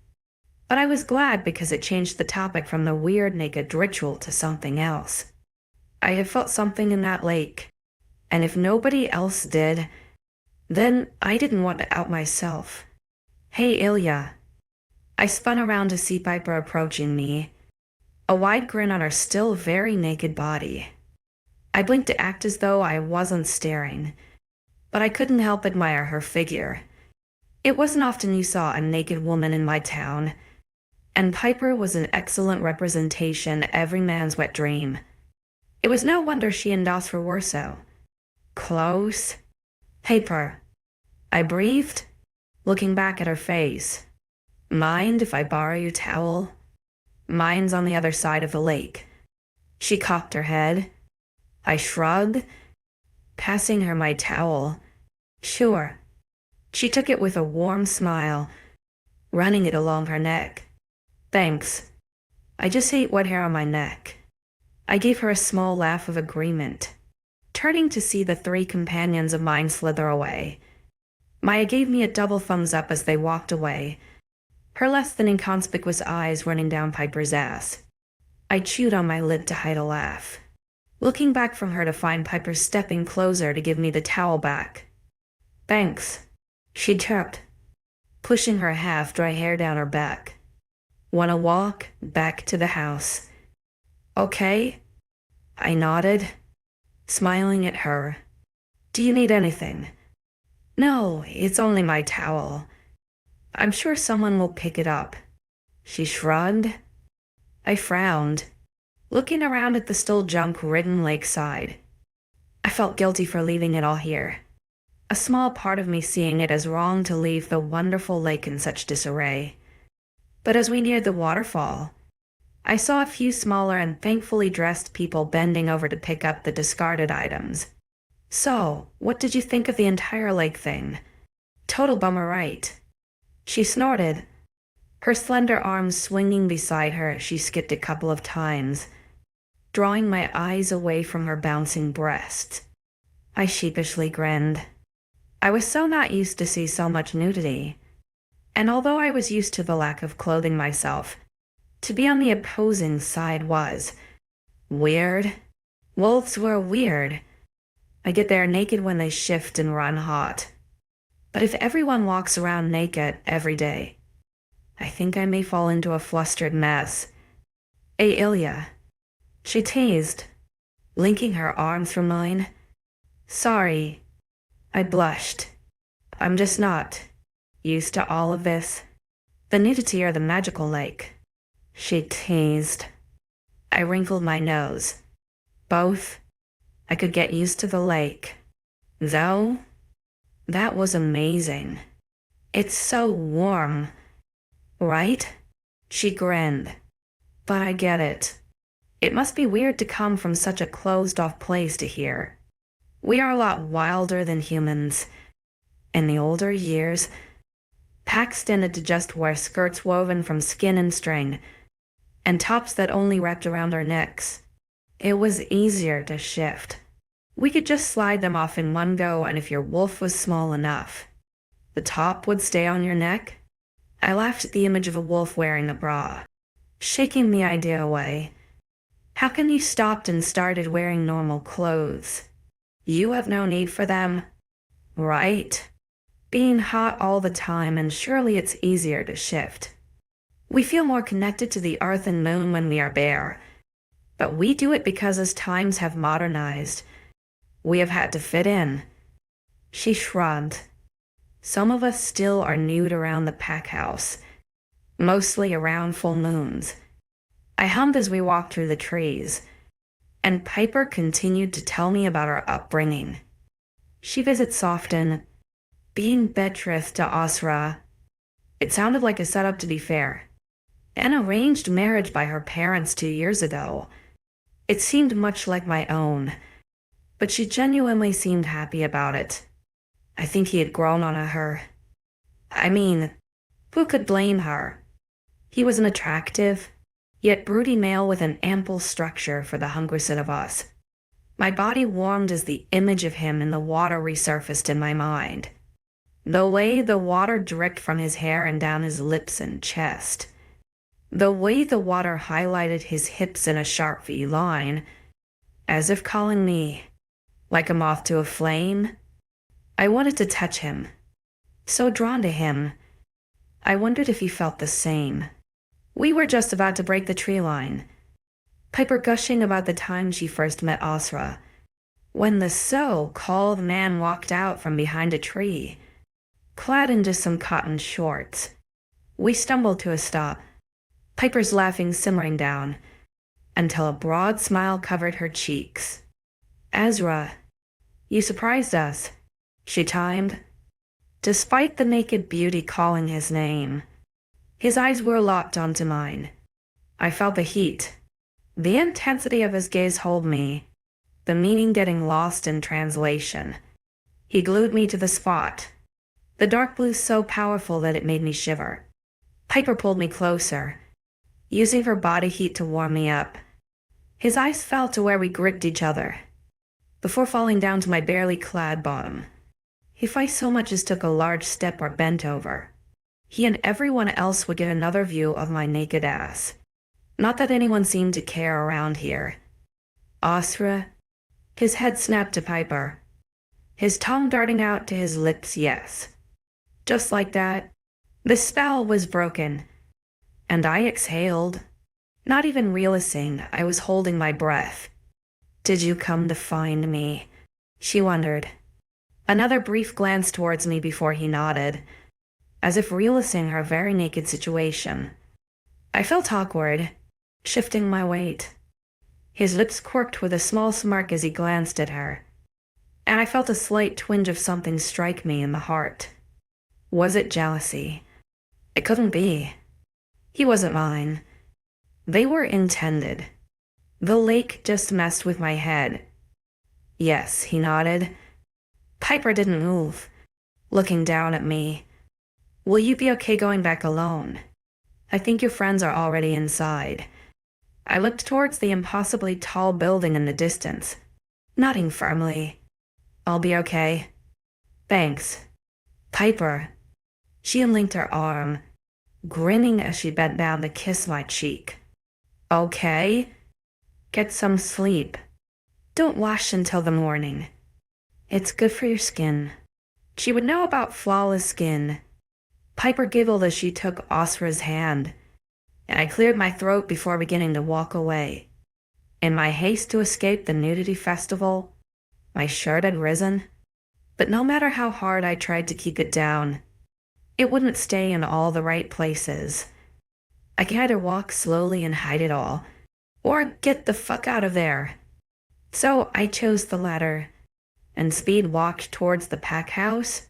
but I was glad because it changed the topic from the weird naked ritual to something else. I had felt something in that lake, and if nobody else did, then I didn't want to out myself. "Hey, 𝐊𝐤𝐬." I spun around to see Piper approaching me, a wide grin on her still very naked body. I blinked to act as though I wasn't staring, but I couldn't help admire her figure. It wasn't often you saw a naked woman in my town, and Piper was an excellent representation every man's wet dream. It was no wonder she and Darius were so close. "Piper," I breathed, looking back at her face. "Mind if I borrow your towel? Mine's on the other side of the lake." She cocked her head. I shrugged, passing her my towel. "Sure." She took it with a warm smile, running it along her neck. "Thanks. I just hate wet hair on my neck." I gave her a small laugh of agreement, turning to see the three companions of mine slither away. Maya gave me a double thumbs up as they walked away, her less than inconspicuous eyes running down Piper's ass. I chewed on my lip to hide a laugh, looking back from her to find Piper stepping closer to give me the towel back. "Thanks," she chirped, pushing her half-dry hair down her back. "Wanna walk back to the house?" "Okay." I nodded, smiling at her. "Do you need anything?" "No, it's only my towel. I'm sure someone will pick it up." She shrugged. I frowned, looking around at the still junk-ridden lakeside. I felt guilty for leaving it all here, a small part of me seeing it as wrong to leave the wonderful lake in such disarray. But as we neared the waterfall, I saw a few smaller and thankfully dressed people bending over to pick up the discarded items. "So, what did you think of the entire lake thing? Total bummer, right?" She snorted, her slender arms swinging beside her as she skipped a couple of times, drawing my eyes away from her bouncing breasts. I sheepishly grinned. I was so not used to see so much nudity, and although I was used to the lack of clothing myself, to be on the opposing side was weird. Wolves were weird. I get there naked when they shift and run hot. But if everyone walks around naked every day, I think I may fall into a flustered mess. "Hey, 𝐊𝐤𝐬," she teased, linking her arms through mine. "Sorry." I blushed. "I'm just not used to all of this? The nudity or the magical lake? She teased. I wrinkled my nose. Both. I could get used to the lake. Though, that was amazing. It's so warm. Right? She grinned. But I get it. It must be weird to come from such a closed-off place to here. We are a lot wilder than humans. In the older years, packs tended to just wear skirts woven from skin and string, and tops that only wrapped around our necks. It was easier to shift. We could just slide them off in one go, and if your wolf was small enough, the top would stay on your neck. I laughed at the image of a wolf wearing a bra, shaking the idea away. How can you stopped and started wearing normal clothes? You have no need for them, right? Being hot all the time, and surely it's easier to shift. We feel more connected to the earth and moon when we are bare, but we do it because as times have modernized, we have had to fit in. She shrugged. Some of us still are nude around the pack house, mostly around full moons. I hummed as we walked through the trees, and Piper continued to tell me about her upbringing. She visits often, being betrothed to 𝐊𝐲. It sounded like a setup, to be fair. An arranged marriage by her parents 2 years ago. It seemed much like my own, but she genuinely seemed happy about it. I think he had grown on her. I mean, who could blame her? He was an attractive, yet broody male with an ample structure for the hungriest of us. My body warmed as the image of him in the water resurfaced in my mind. The way the water dripped from his hair and down his lips and chest. The way the water highlighted his hips in a sharp V line, as if calling me, like a moth to a flame. I wanted to touch him. So drawn to him. I wondered if he felt the same. We were just about to break the tree line, Piper gushing about the time she first met 𝐊𝐲, when the so-called man walked out from behind a tree, clad in just some cotton shorts. We stumbled to a stop, Piper's laughing simmering down, until a broad smile covered her cheeks. 𝐊𝐲, you surprised us, she chimed. Despite the naked beauty calling his name, his eyes were locked onto mine. I felt the heat. The intensity of his gaze hold me, the meaning getting lost in translation. He glued me to the spot, the dark blue so powerful that it made me shiver. Piper pulled me closer, using her body heat to warm me up. His eyes fell to where we gripped each other, before falling down to my barely clad bottom. If I so much as took a large step or bent over, he and everyone else would get another view of my naked ass. Not that anyone seemed to care around here. 𝐊𝐲, his head snapped to Piper, his tongue darting out to his lips, yes. Just like that, the spell was broken, and I exhaled. Not even realizing I was holding my breath. Did you come to find me? She wondered. Another brief glance towards me before he nodded, as if realizing her very naked situation. I felt awkward, shifting my weight. His lips quirked with a small smirk as he glanced at her, and I felt a slight twinge of something strike me in the heart. Was it jealousy? It couldn't be. He wasn't mine. They were intended. The lake just messed with my head. Yes, he nodded. Piper didn't move, looking down at me. Will you be okay going back alone? I think your friends are already inside. I looked towards the impossibly tall building in the distance, nodding firmly. I'll be okay. Thanks. Piper. She unlinked her arm, grinning as she bent down to kiss my cheek. Okay? Get some sleep. Don't wash until the morning. It's good for your skin. She would know about flawless skin. Piper giggled as she took 𝐊𝐲's hand, and I cleared my throat before beginning to walk away. In my haste to escape the nudity festival, my shirt had risen, but no matter how hard I tried to keep it down, It wouldn't stay in all the right places. I could either walk slowly and hide it all, or get the fuck out of there. So I chose the latter, and speed walked towards the pack house,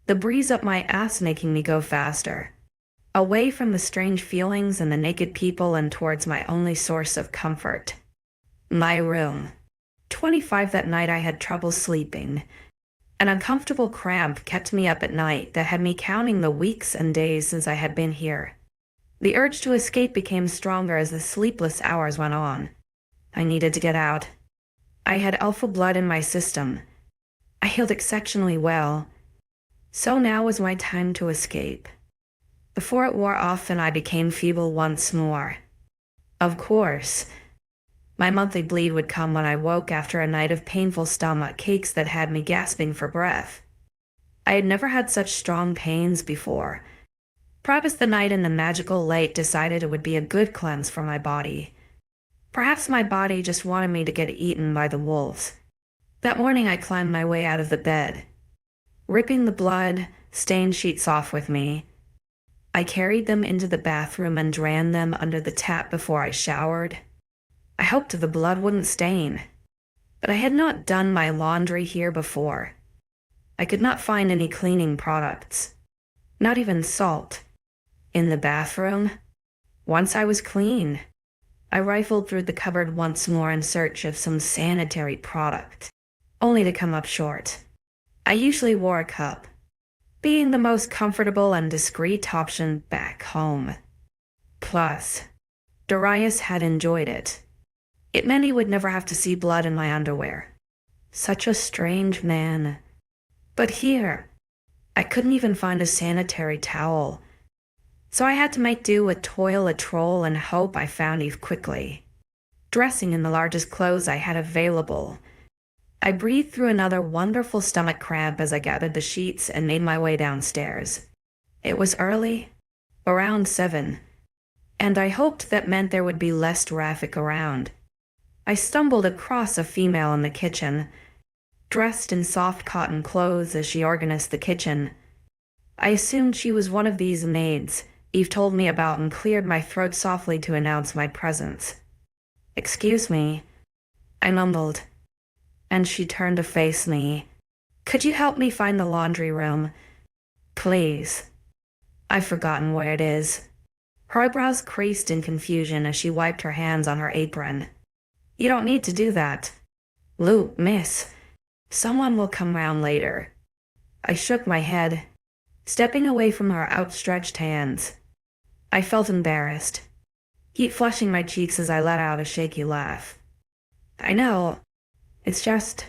the breeze up my ass making me go faster, away from the strange feelings and the naked people and towards my only source of comfort. My room. 25 that night I had trouble sleeping. An uncomfortable cramp kept me up at night that had me counting the weeks and days since I had been here. The urge to escape became stronger as the sleepless hours went on. I needed to get out. I had alpha blood in my system. I healed exceptionally well. So now was my time to escape. Before it wore off and I became feeble once more. Of course, my monthly bleed would come when I woke after a night of painful stomach aches that had me gasping for breath. I had never had such strong pains before. Perhaps the night in the magical lake decided it would be a good cleanse for my body. Perhaps my body just wanted me to get eaten by the wolves. That morning I climbed my way out of the bed, ripping the blood-stained sheets off with me. I carried them into the bathroom and drained them under the tap before I showered. I hoped the blood wouldn't stain, but I had not done my laundry here before. I could not find any cleaning products, not even salt. In the bathroom, once I was clean, I rifled through the cupboard once more in search of some sanitary product, only to come up short. I usually wore a cup, being the most comfortable and discreet option back home. Plus, Darius had enjoyed it. It meant he would never have to see blood in my underwear. Such a strange man. But here, I couldn't even find a sanitary towel. So I had to make do with toilet roll and hope I found Eve quickly. Dressing in the largest clothes I had available, I breathed through another wonderful stomach cramp as I gathered the sheets and made my way downstairs. It was early, around 7, and I hoped that meant there would be less traffic around. I stumbled across a female in the kitchen, dressed in soft cotton clothes as she organized the kitchen. I assumed she was one of these maids Eve told me about and cleared my throat softly to announce my presence. "Excuse me," I mumbled, and she turned to face me. "Could you help me find the laundry room? Please. I've forgotten where it is." Her eyebrows creased in confusion as she wiped her hands on her apron. "You don't need to do that. Luke, miss. Someone will come round later." I shook my head, stepping away from her outstretched hands. I felt embarrassed, heat flushing my cheeks as I let out a shaky laugh. "I know. It's just,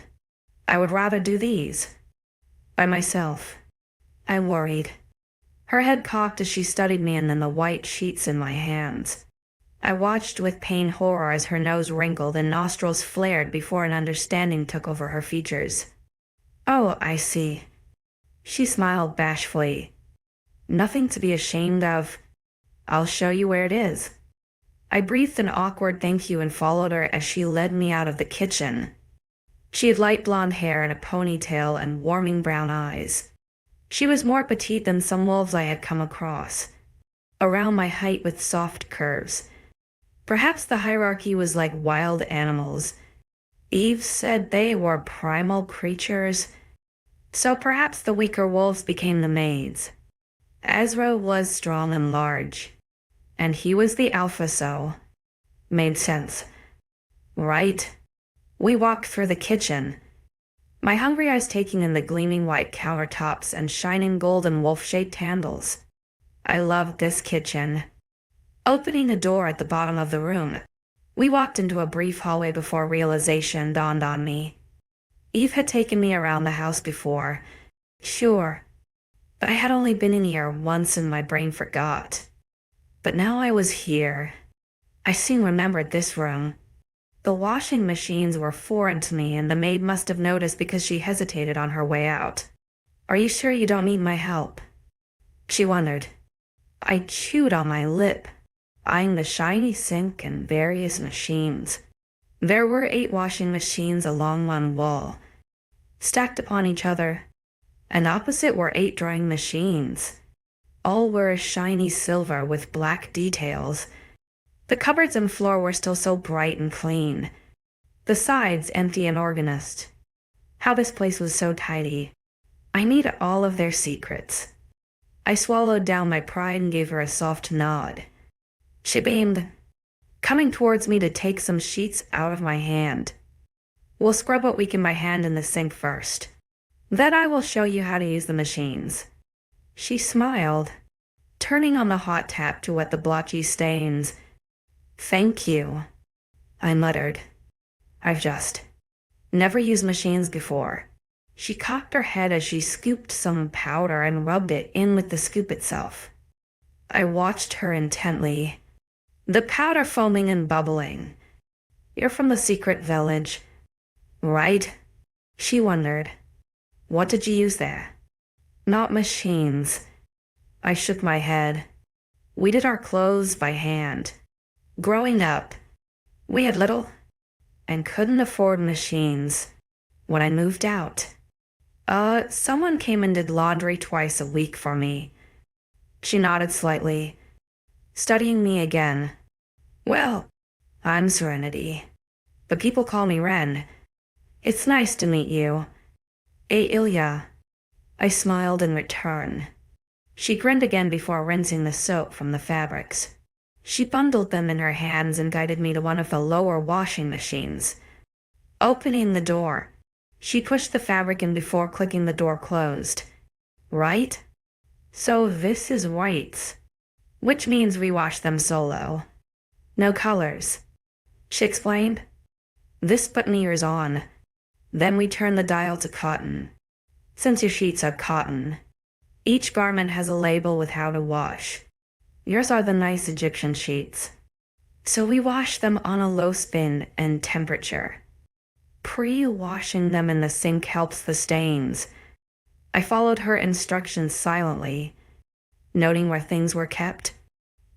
I would rather do these by myself." I worried. Her head cocked as she studied me and then the white sheets in my hands. I watched with pain horror as her nose wrinkled and nostrils flared before an understanding took over her features. "Oh, I see." She smiled bashfully. "Nothing to be ashamed of. I'll show you where it is." I breathed an awkward thank you and followed her as she led me out of the kitchen. She had light blonde hair and a ponytail and warming brown eyes. She was more petite than some wolves I had come across, around my height with soft curves. Perhaps the hierarchy was like wild animals. Eve said they were primal creatures, so perhaps the weaker wolves became the maids. Ezra was strong and large, and he was the alpha, so made sense. Right? We walked through the kitchen, my hungry eyes taking in the gleaming white countertops and shining golden wolf-shaped handles. I loved this kitchen. Opening a door at the bottom of the room, we walked into a brief hallway before realization dawned on me. Eve had taken me around the house before, sure, but I had only been in here once and my brain forgot. But now I was here. I soon remembered this room. The washing machines were foreign to me and the maid must have noticed because she hesitated on her way out. "Are you sure you don't need my help?" she wondered. I chewed on my lip, eyeing the shiny sink and various machines. There were 8 washing machines along one wall, stacked upon each other, and opposite were 8 drying machines. All were shiny silver with black details. The cupboards and floor were still so bright and clean. The sides empty and organized. How this place was so tidy. I need all of their secrets. I swallowed down my pride and gave her a soft nod. She beamed, coming towards me to take some sheets out of my hand. We'll scrub what we can by hand in the sink first. Then I will show you how to use the machines. She smiled, turning on the hot tap to wet the blotchy stains. Thank you, I muttered. I've just never used machines before. She cocked her head as she scooped some powder and rubbed it in with the scoop itself. I watched her intently, the powder foaming and bubbling. You're from the secret village, right? She wondered. What did you use there? Not machines. I shook my head. We did our clothes by hand. Growing up, we had little and couldn't afford machines. When I moved out, someone came and did laundry twice a week for me. She nodded slightly, studying me again. Well, I'm Serenity, but people call me Ren. It's nice to meet you. 𝐊𝐢𝐬. I smiled in return. She grinned again before rinsing the soap from the fabrics. She bundled them in her hands and guided me to one of the lower washing machines. Opening the door, she pushed the fabric in before clicking the door closed. Right? So this is whites, which means we wash them solo. No colors. She explained. This button here is on. Then we turn the dial to cotton. Since your sheets are cotton, each garment has a label with how to wash. Yours are the nice Egyptian sheets. So we wash them on a low spin and temperature. Pre-washing them in the sink helps the stains. I followed her instructions silently, noting where things were kept.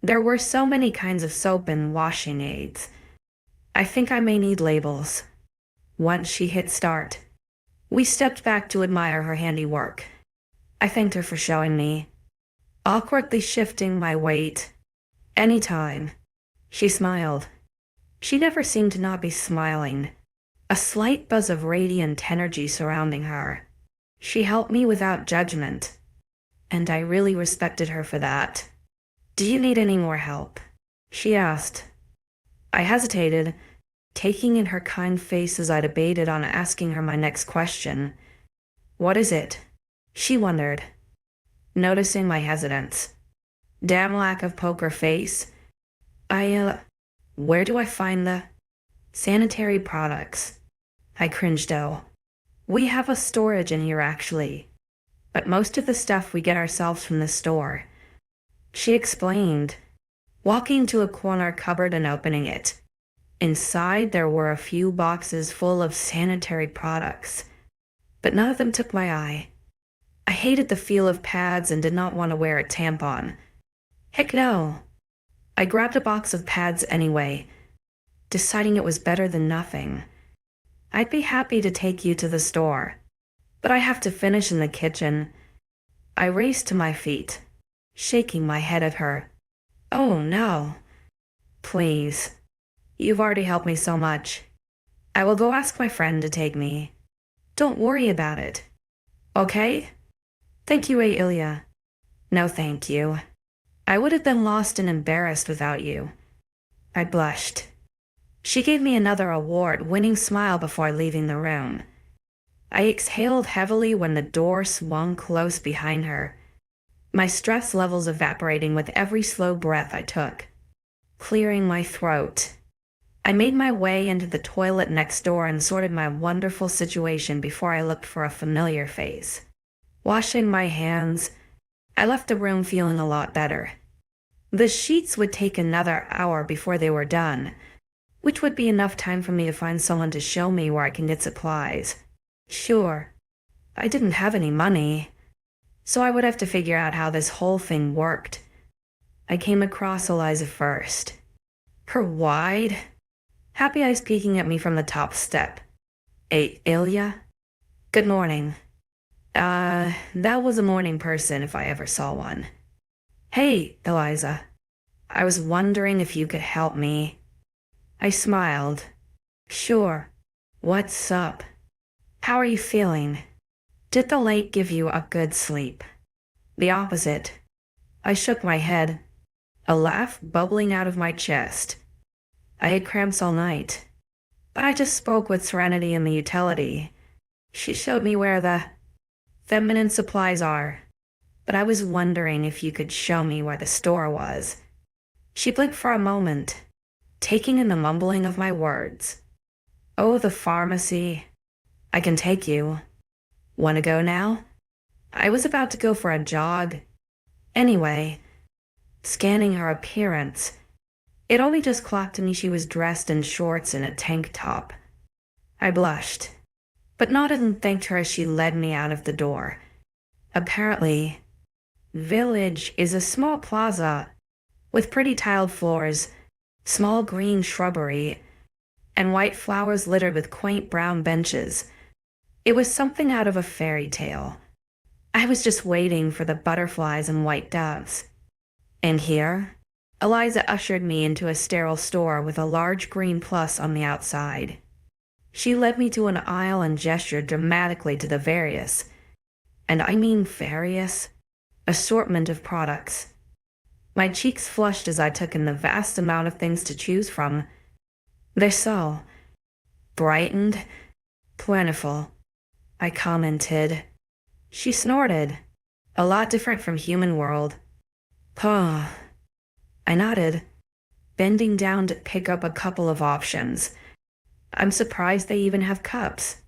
There were so many kinds of soap and washing aids. I think I may need labels. Once she hit start, we stepped back to admire her handiwork. I thanked her for showing me, awkwardly shifting my weight. Anytime. She smiled. She never seemed to not be smiling, a slight buzz of radiant energy surrounding her. She helped me without judgment, and I really respected her for that. Do you need any more help? She asked. I hesitated, taking in her kind face as I debated on asking her my next question. What is it? She wondered, noticing my hesitance. Damn lack of poker face. Where do I find the sanitary products? I cringed though. We have a storage in here actually, but most of the stuff we get ourselves from the store. She explained, walking to a corner cupboard and opening it. Inside there were a few boxes full of sanitary products, but none of them took my eye. I hated the feel of pads and did not want to wear a tampon. Heck no. I grabbed a box of pads anyway, deciding it was better than nothing. I'd be happy to take you to the store, but I have to finish in the kitchen. I raced to my feet, shaking my head at her. Oh no. Please. You've already helped me so much. I will go ask my friend to take me. Don't worry about it. Okay? Thank you, 𝐊𝐢𝐬. No thank you. I would have been lost and embarrassed without you. I blushed. She gave me another award-winning smile before leaving the room. I exhaled heavily when the door swung close behind her, my stress levels evaporating with every slow breath I took, clearing my throat. I made my way into the toilet next door and sorted my wonderful situation before I looked for a familiar face. Washing my hands, I left the room feeling a lot better. The sheets would take another hour before they were done, which would be enough time for me to find someone to show me where I can get supplies. Sure, I didn't have any money, so I would have to figure out how this whole thing worked. I came across 𝐊𝐲𝐬 first. Her wide, happy eyes peeking at me from the top step. 𝐊𝐢𝐬𝐬? Good morning. That was a morning person if I ever saw one. Hey, Eliza. I was wondering if you could help me. I smiled. Sure. What's up? How are you feeling? Did the lake give you a good sleep? The opposite. I shook my head, a laugh bubbling out of my chest. I had cramps all night, but I just spoke with Serenity in the utility. She showed me where the feminine supplies are, but I was wondering if you could show me where the store was. She blinked for a moment, taking in the mumbling of my words. Oh, the pharmacy. I can take you. Want to go now? I was about to go for a jog. Anyway, scanning her appearance, it only just clocked to me she was dressed in shorts and a tank top. I blushed, but nodded and thanked her as she led me out of the door. Apparently, Village is a small plaza with pretty tiled floors, small green shrubbery, and white flowers littered with quaint brown benches. It was something out of a fairy tale. I was just waiting for the butterflies and white doves. And here, Eliza ushered me into a sterile store with a large green plus on the outside. She led me to an aisle and gestured dramatically to the various, and I mean various, assortment of products. My cheeks flushed as I took in the vast amount of things to choose from. They're so brightened, plentiful, I commented. She snorted, a lot different from human world. Huh. I nodded, bending down to pick up a couple of options. I'm surprised they even have cups.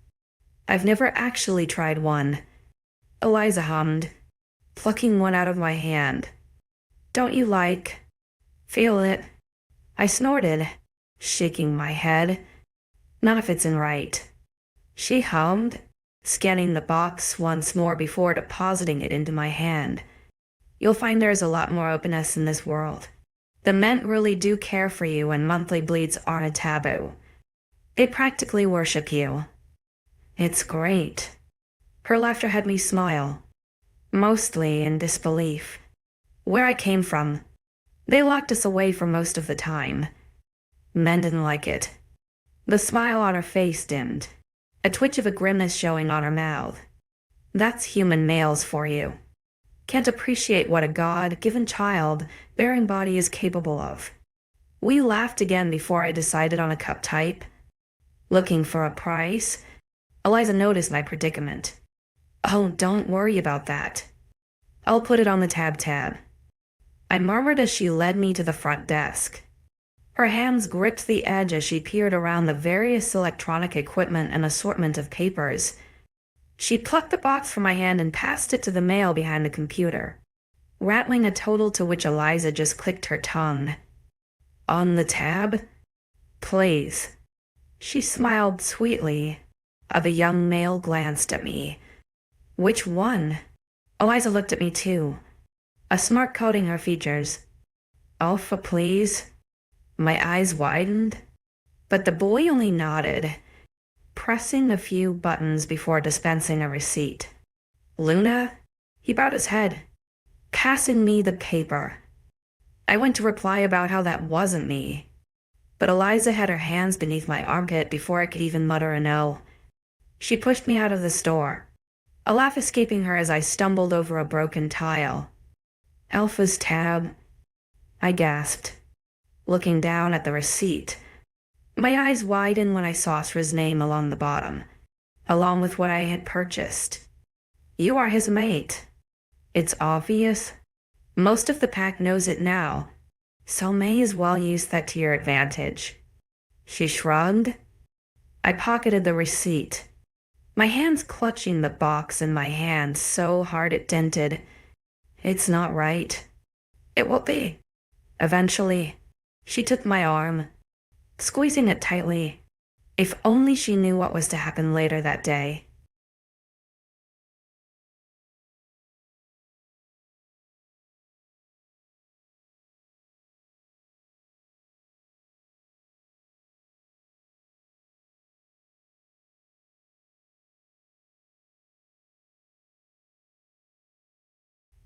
I've never actually tried one. Eliza hummed, plucking one out of my hand. Don't you like? Feel it? I snorted, shaking my head. None of it's in right. She hummed, scanning the box once more before depositing it into my hand. You'll find there's a lot more openness in this world. The men really do care for you and monthly bleeds aren't a taboo. They practically worship you. It's great. Her laughter had me smile, mostly in disbelief. Where I came from, they locked us away for most of the time. Men didn't like it. The smile on her face dimmed, a twitch of a grimness showing on her mouth. That's human males for you. Can't appreciate what a God-given child-bearing body is capable of. We laughed again before I decided on a cup type. Looking for a price, Eliza noticed my predicament. Oh, don't worry about that. I'll put it on the tab. I murmured as she led me to the front desk. Her hands gripped the edge as she peered around the various electronic equipment and assortment of papers. She plucked the box from my hand and passed it to the male behind the computer, rattling a total to which Eliza just clicked her tongue. On the tab? Please. She smiled sweetly. The young male glanced at me. Which one? Eliza looked at me too, a smirk coating her features. Alpha, please. My eyes widened, but the boy only nodded, pressing a few buttons before dispensing a receipt. Luna? He bowed his head, passing me the paper. I went to reply about how that wasn't me, but Eliza had her hands beneath my armpit before I could even mutter a no. She pushed me out of the store, a laugh escaping her as I stumbled over a broken tile. Alpha's tab, I gasped, looking down at the receipt. My eyes widened when I saw Sra's name along the bottom, along with what I had purchased. You are his mate. It's obvious. Most of the pack knows it now, so may as well use that to your advantage. She shrugged. I pocketed the receipt, my hands clutching the box in my hand so hard it dented. It's not right. It will be. Eventually, she took my arm, squeezing it tightly. If only she knew what was to happen later that day.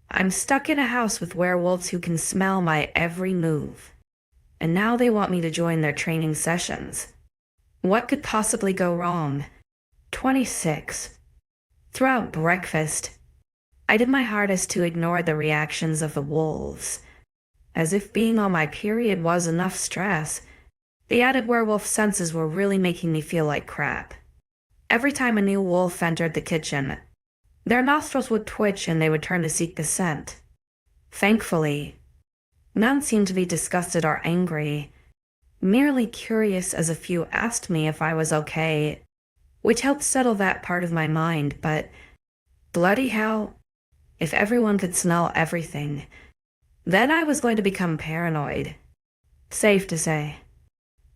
I'm stuck in a house with werewolves who can smell my every move. And now they want me to join their training sessions. What could possibly go wrong? 26. Throughout breakfast, I did my hardest to ignore the reactions of the wolves. As if being on my period was enough stress, the added werewolf senses were really making me feel like crap. Every time a new wolf entered the kitchen, their nostrils would twitch and they would turn to seek the scent. Thankfully, none seemed to be disgusted or angry, merely curious, as a few asked me if I was okay, which helped settle that part of my mind. But bloody hell, if everyone could smell everything, then I was going to become paranoid. Safe to say.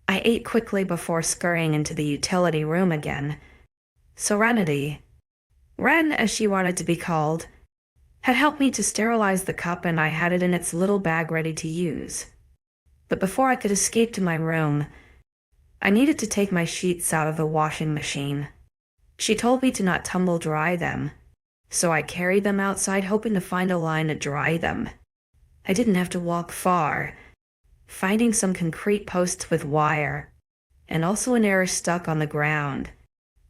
I ate quickly before scurrying into the utility room again. Serenity, Ren as she wanted to be called, had helped me to sterilize the cup, and I had it in its little bag ready to use. But before I could escape to my room, I needed to take my sheets out of the washing machine. She told me to not tumble dry them, so I carried them outside, hoping to find a line to dry them. I didn't have to walk far, finding some concrete posts with wire, and also an error stuck on the ground.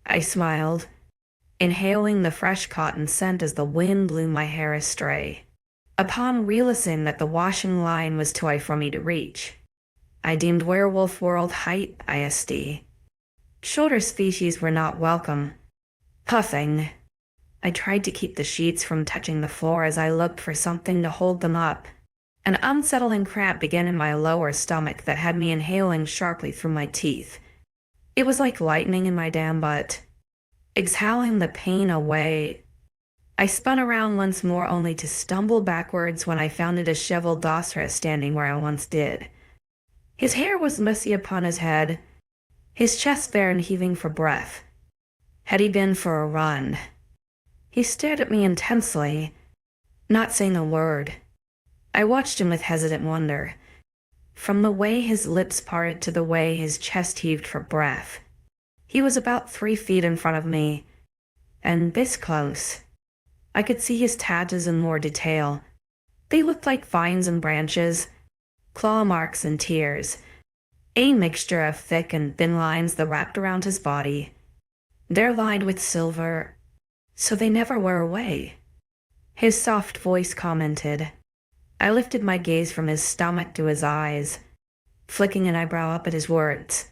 I smiled, inhaling the fresh cotton scent as the wind blew my hair astray. Upon realizing that the washing line was too high for me to reach, I deemed werewolf world height ISD. Shorter species were not welcome. Puffing, I tried to keep the sheets from touching the floor as I looked for something to hold them up. An unsettling cramp began in my lower stomach that had me inhaling sharply through my teeth. It was like lightning in my damn butt. Exhaling the pain away, I spun around once more, only to stumble backwards when I found a disheveled 𝐊𝐲𝐼𝐬 standing where I once did. His hair was messy upon his head, his chest bare and heaving for breath. Had he been for a run? He stared at me intensely, not saying a word. I watched him with hesitant wonder, from the way his lips parted to the way his chest heaved for breath. He was about 3 feet in front of me, and this close. I could see his tattoos in more detail. They looked like vines and branches, claw marks and tears, a mixture of thick and thin lines that wrapped around his body. They're lined with silver, so they never wear away. His soft voice commented. I lifted my gaze from his stomach to his eyes, flicking an eyebrow up at his words.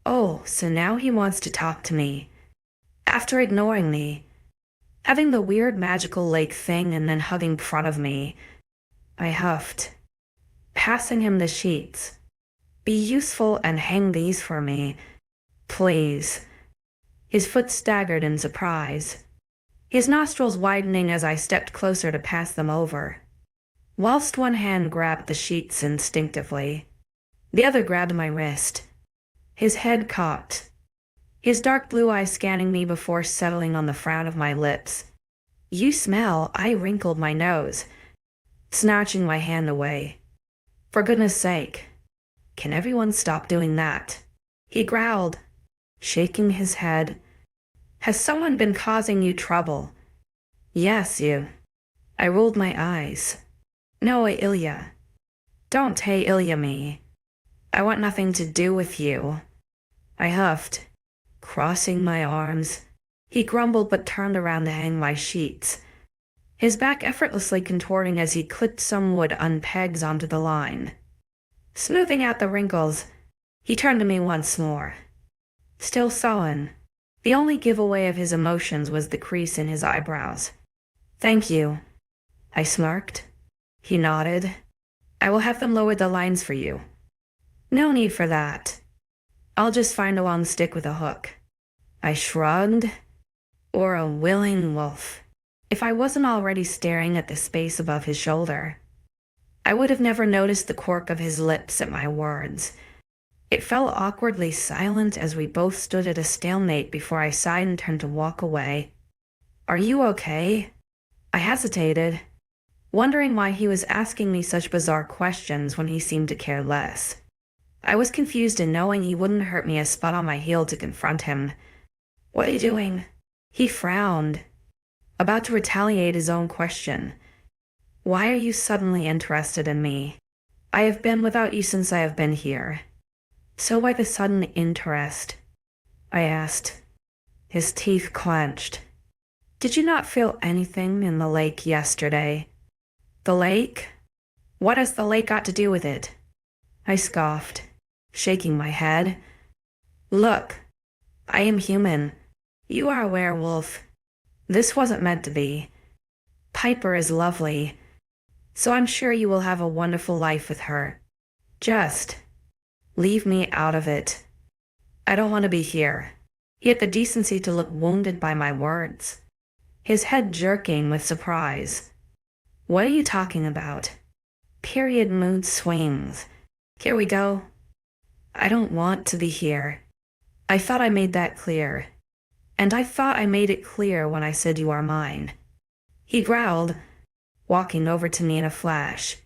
Oh, so now he wants to talk to me. After ignoring me, having the weird magical lake thing, and then hugging in front of me, I huffed, passing him the sheets. Be useful and hang these for me, please. His foot staggered in surprise, his nostrils widening as I stepped closer to pass them over. Whilst one hand grabbed the sheets instinctively, the other grabbed my wrist. His head cocked, his dark blue eyes scanning me before settling on the frown of my lips. You smell, I wrinkled my nose, snatching my hand away. For goodness sake, can everyone stop doing that? He growled, shaking his head. Has someone been causing you trouble? Yes, you. I rolled my eyes. No, 𝐊𝐤𝐬. Don't 𝐊𝐤𝐬 me. I want nothing to do with you. I huffed, crossing my arms. He grumbled but turned around to hang my sheets, his back effortlessly contorting as he clipped some wood on pegs onto the line. Smoothing out the wrinkles, he turned to me once more. Still sullen, the only giveaway of his emotions was the crease in his eyebrows. Thank you, I smirked. He nodded. I will have them lower the lines for you. No need for that. I'll just find a long stick with a hook. I shrugged. Or a willing wolf. If I wasn't already staring at the space above his shoulder, I would have never noticed the quirk of his lips at my words. It fell awkwardly silent as we both stood at a stalemate before I sighed and turned to walk away. Are you okay? I hesitated, wondering why he was asking me such bizarre questions when he seemed to care less. I was confused in knowing he wouldn't hurt me a spot on my heel to confront him. What are you doing? He frowned, about to retaliate his own question. Why are you suddenly interested in me? I have been without you since I have been here. So why the sudden interest? I asked. His teeth clenched. Did you not feel anything in the lake yesterday? The lake? What has the lake got to do with it? I scoffed, shaking my head. Look, I am human. You are a werewolf. This wasn't meant to be. Piper is lovely, so I'm sure you will have a wonderful life with her. Just leave me out of it. I don't want to be here. He had the decency to look wounded by my words, his head jerking with surprise. What are you talking about? Period mood swings. Here we go. I don't want to be here. I thought I made that clear. And I thought I made it clear when I said you are mine. He growled, walking over to me in a flash.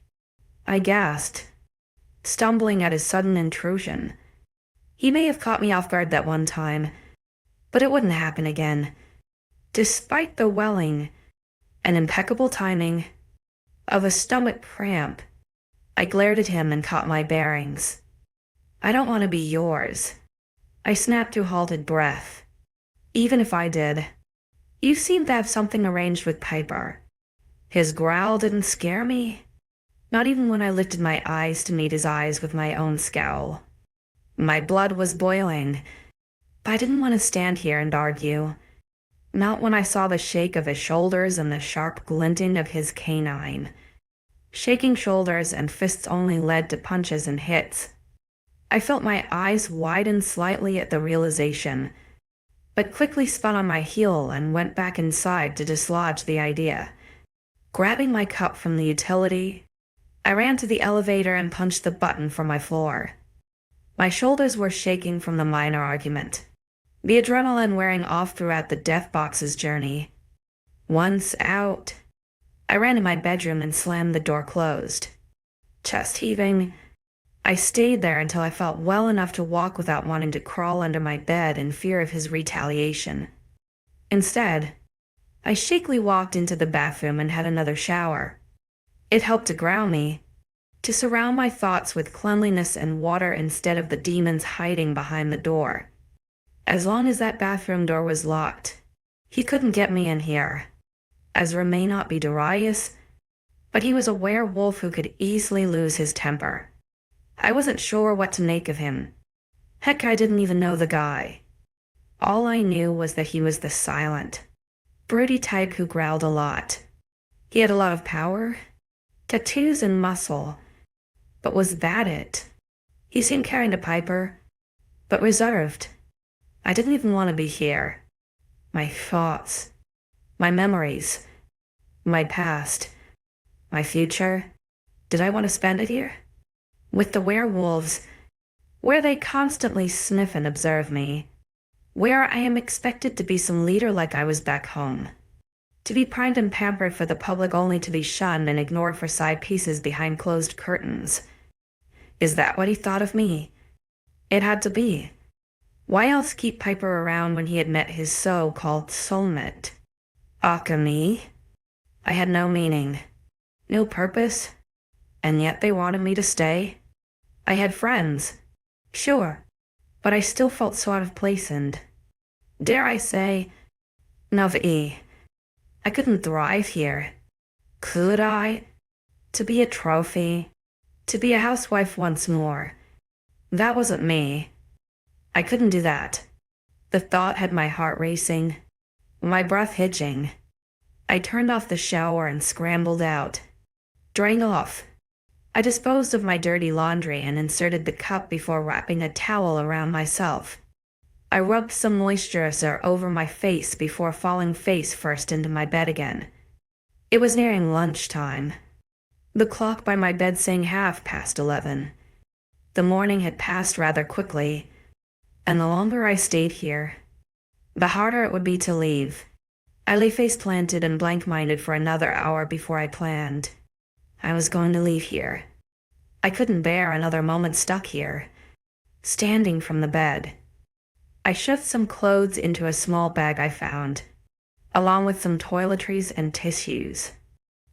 I gasped, stumbling at his sudden intrusion. He may have caught me off guard that one time, but it wouldn't happen again. Despite the welling and impeccable timing of a stomach cramp, I glared at him and caught my bearings. I don't want to be yours. I snapped to halted breath. Even if I did, you seem to have something arranged with Piper. His growl didn't scare me, not even when I lifted my eyes to meet his eyes with my own scowl. My blood was boiling, but I didn't want to stand here and argue. Not when I saw the shake of his shoulders and the sharp glinting of his canine. Shaking shoulders and fists only led to punches and hits. I felt my eyes widen slightly at the realization, but quickly spun on my heel and went back inside to dislodge the idea. Grabbing my cup from the utility, I ran to the elevator and punched the button for my floor. My shoulders were shaking from the minor argument, the adrenaline wearing off throughout the death box's journey. Once out, I ran to my bedroom and slammed the door closed. Chest heaving, I stayed there until I felt well enough to walk without wanting to crawl under my bed in fear of his retaliation. Instead, I shakily walked into the bathroom and had another shower. It helped to ground me, to surround my thoughts with cleanliness and water instead of the demons hiding behind the door. As long as that bathroom door was locked, he couldn't get me in here. 𝐿𝐴 may not be Darius, but he was a werewolf who could easily lose his temper. I wasn't sure what to make of him. Heck, I didn't even know the guy. All I knew was that he was the silent, broody type who growled a lot. He had a lot of power, tattoos and muscle, but was that it? He seemed caring to Piper, but reserved. I didn't even want to be here. My thoughts, my memories, my past, my future. Did I want to spend it here? With the werewolves, where they constantly sniff and observe me, where I am expected to be some leader like I was back home, to be primed and pampered for the public only to be shunned and ignored for side pieces behind closed curtains. Is that what he thought of me? It had to be. Why else keep Piper around when he had met his so-called soulmate? Alchemy? I had no meaning, no purpose, and yet they wanted me to stay. I had friends, sure, but I still felt so out of place and, dare I say, naïve. I couldn't thrive here. Could I? To be a trophy, to be a housewife once more. That wasn't me. I couldn't do that. The thought had my heart racing, my breath hitching. I turned off the shower and scrambled out. Drained off. I disposed of my dirty laundry and inserted the cup before wrapping a towel around myself. I rubbed some moisturizer over my face before falling face first into my bed again. It was nearing lunchtime. The clock by my bed saying 11:30. The morning had passed rather quickly, and the longer I stayed here, the harder it would be to leave. I lay face planted and blank-minded for another hour before I planned. I was going to leave here. I couldn't bear another moment stuck here, standing from the bed. I shoved some clothes into a small bag I found, along with some toiletries and tissues.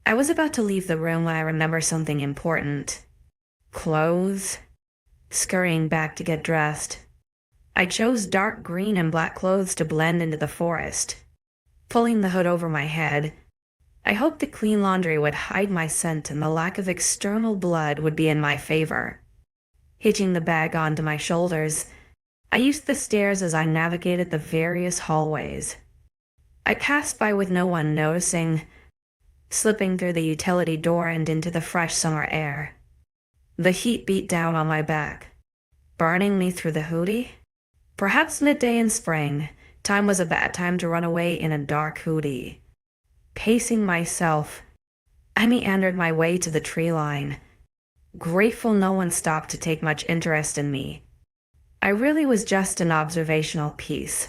I was about to leave the room when I remembered something important. Clothes. Scurrying back to get dressed. I chose dark green and black clothes to blend into the forest. Pulling the hood over my head, I hoped the clean laundry would hide my scent and the lack of external blood would be in my favor. Hitching the bag onto my shoulders, I used the stairs as I navigated the various hallways. I passed by with no one noticing, slipping through the utility door and into the fresh summer air. The heat beat down on my back, burning me through the hoodie. Perhaps midday in spring, time was a bad time to run away in a dark hoodie. Pacing myself, I meandered my way to the tree line, grateful no one stopped to take much interest in me. I really was just an observational piece.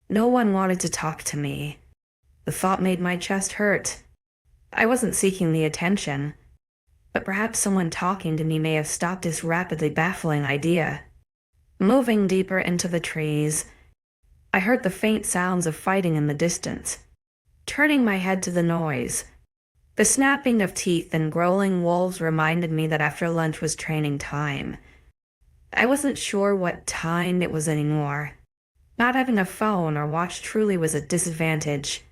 No one wanted to talk to me. The thought made my chest hurt. I wasn't seeking the attention, but perhaps someone talking to me may have stopped this rapidly baffling idea. Moving deeper into the trees, I heard the faint sounds of fighting in the distance. Turning my head to the noise, the snapping of teeth and growling wolves reminded me that after lunch was training time. I wasn't sure what time it was anymore. Not having a phone or watch truly was a disadvantage.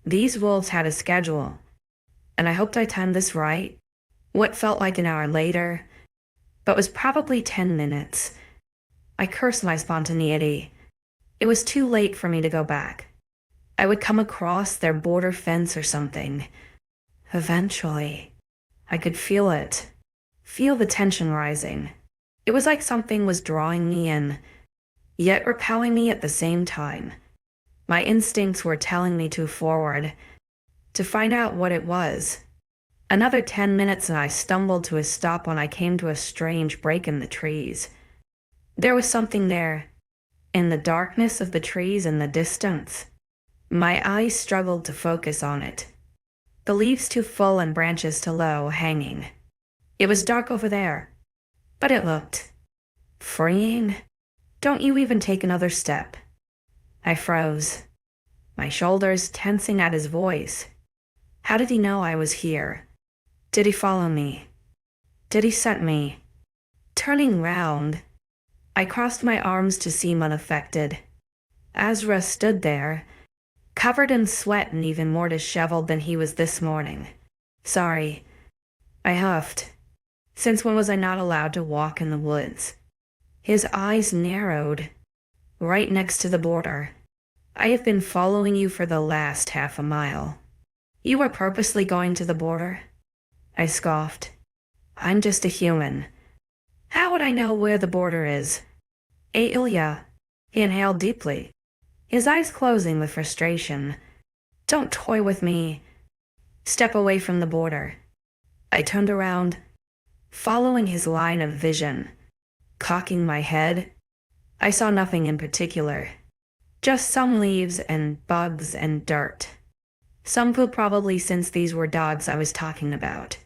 These wolves had a schedule, and I hoped I timed this right. What felt like an hour later, but was probably 10 minutes. I cursed my spontaneity. It was too late for me to go back. I would come across their border fence or something. Eventually, I could feel it. Feel the tension rising. It was like something was drawing me in, yet repelling me at the same time. My instincts were telling me to forward, to find out what it was. Another 10 minutes and I stumbled to a stop when I came to a strange break in the trees. There was something there, in the darkness of the trees in the distance. My eyes struggled to focus on it. The leaves too full and branches too low, hanging. It was dark over there, but it looked freeing. Don't you even take another step. I froze, my shoulders tensing at his voice. How did he know I was here? Did he follow me? Did he scent me? Turning round, I crossed my arms to seem unaffected. 𝐊𝐲 stood there, covered in sweat and even more disheveled than he was this morning. Sorry, I huffed. Since when was I not allowed to walk in the woods? His eyes narrowed, right next to the border. I have been following you for the last half a mile. You were purposely going to the border? I scoffed. I'm just a human. How would I know where the border is? 𝐊𝐲𝐬. He inhaled deeply, his eyes closing with frustration. Don't toy with me. Step away from the border. I turned around, following his line of vision. Cocking my head, I saw nothing in particular. Just some leaves and bugs and dirt. Some food probably, since these were dogs I was talking about.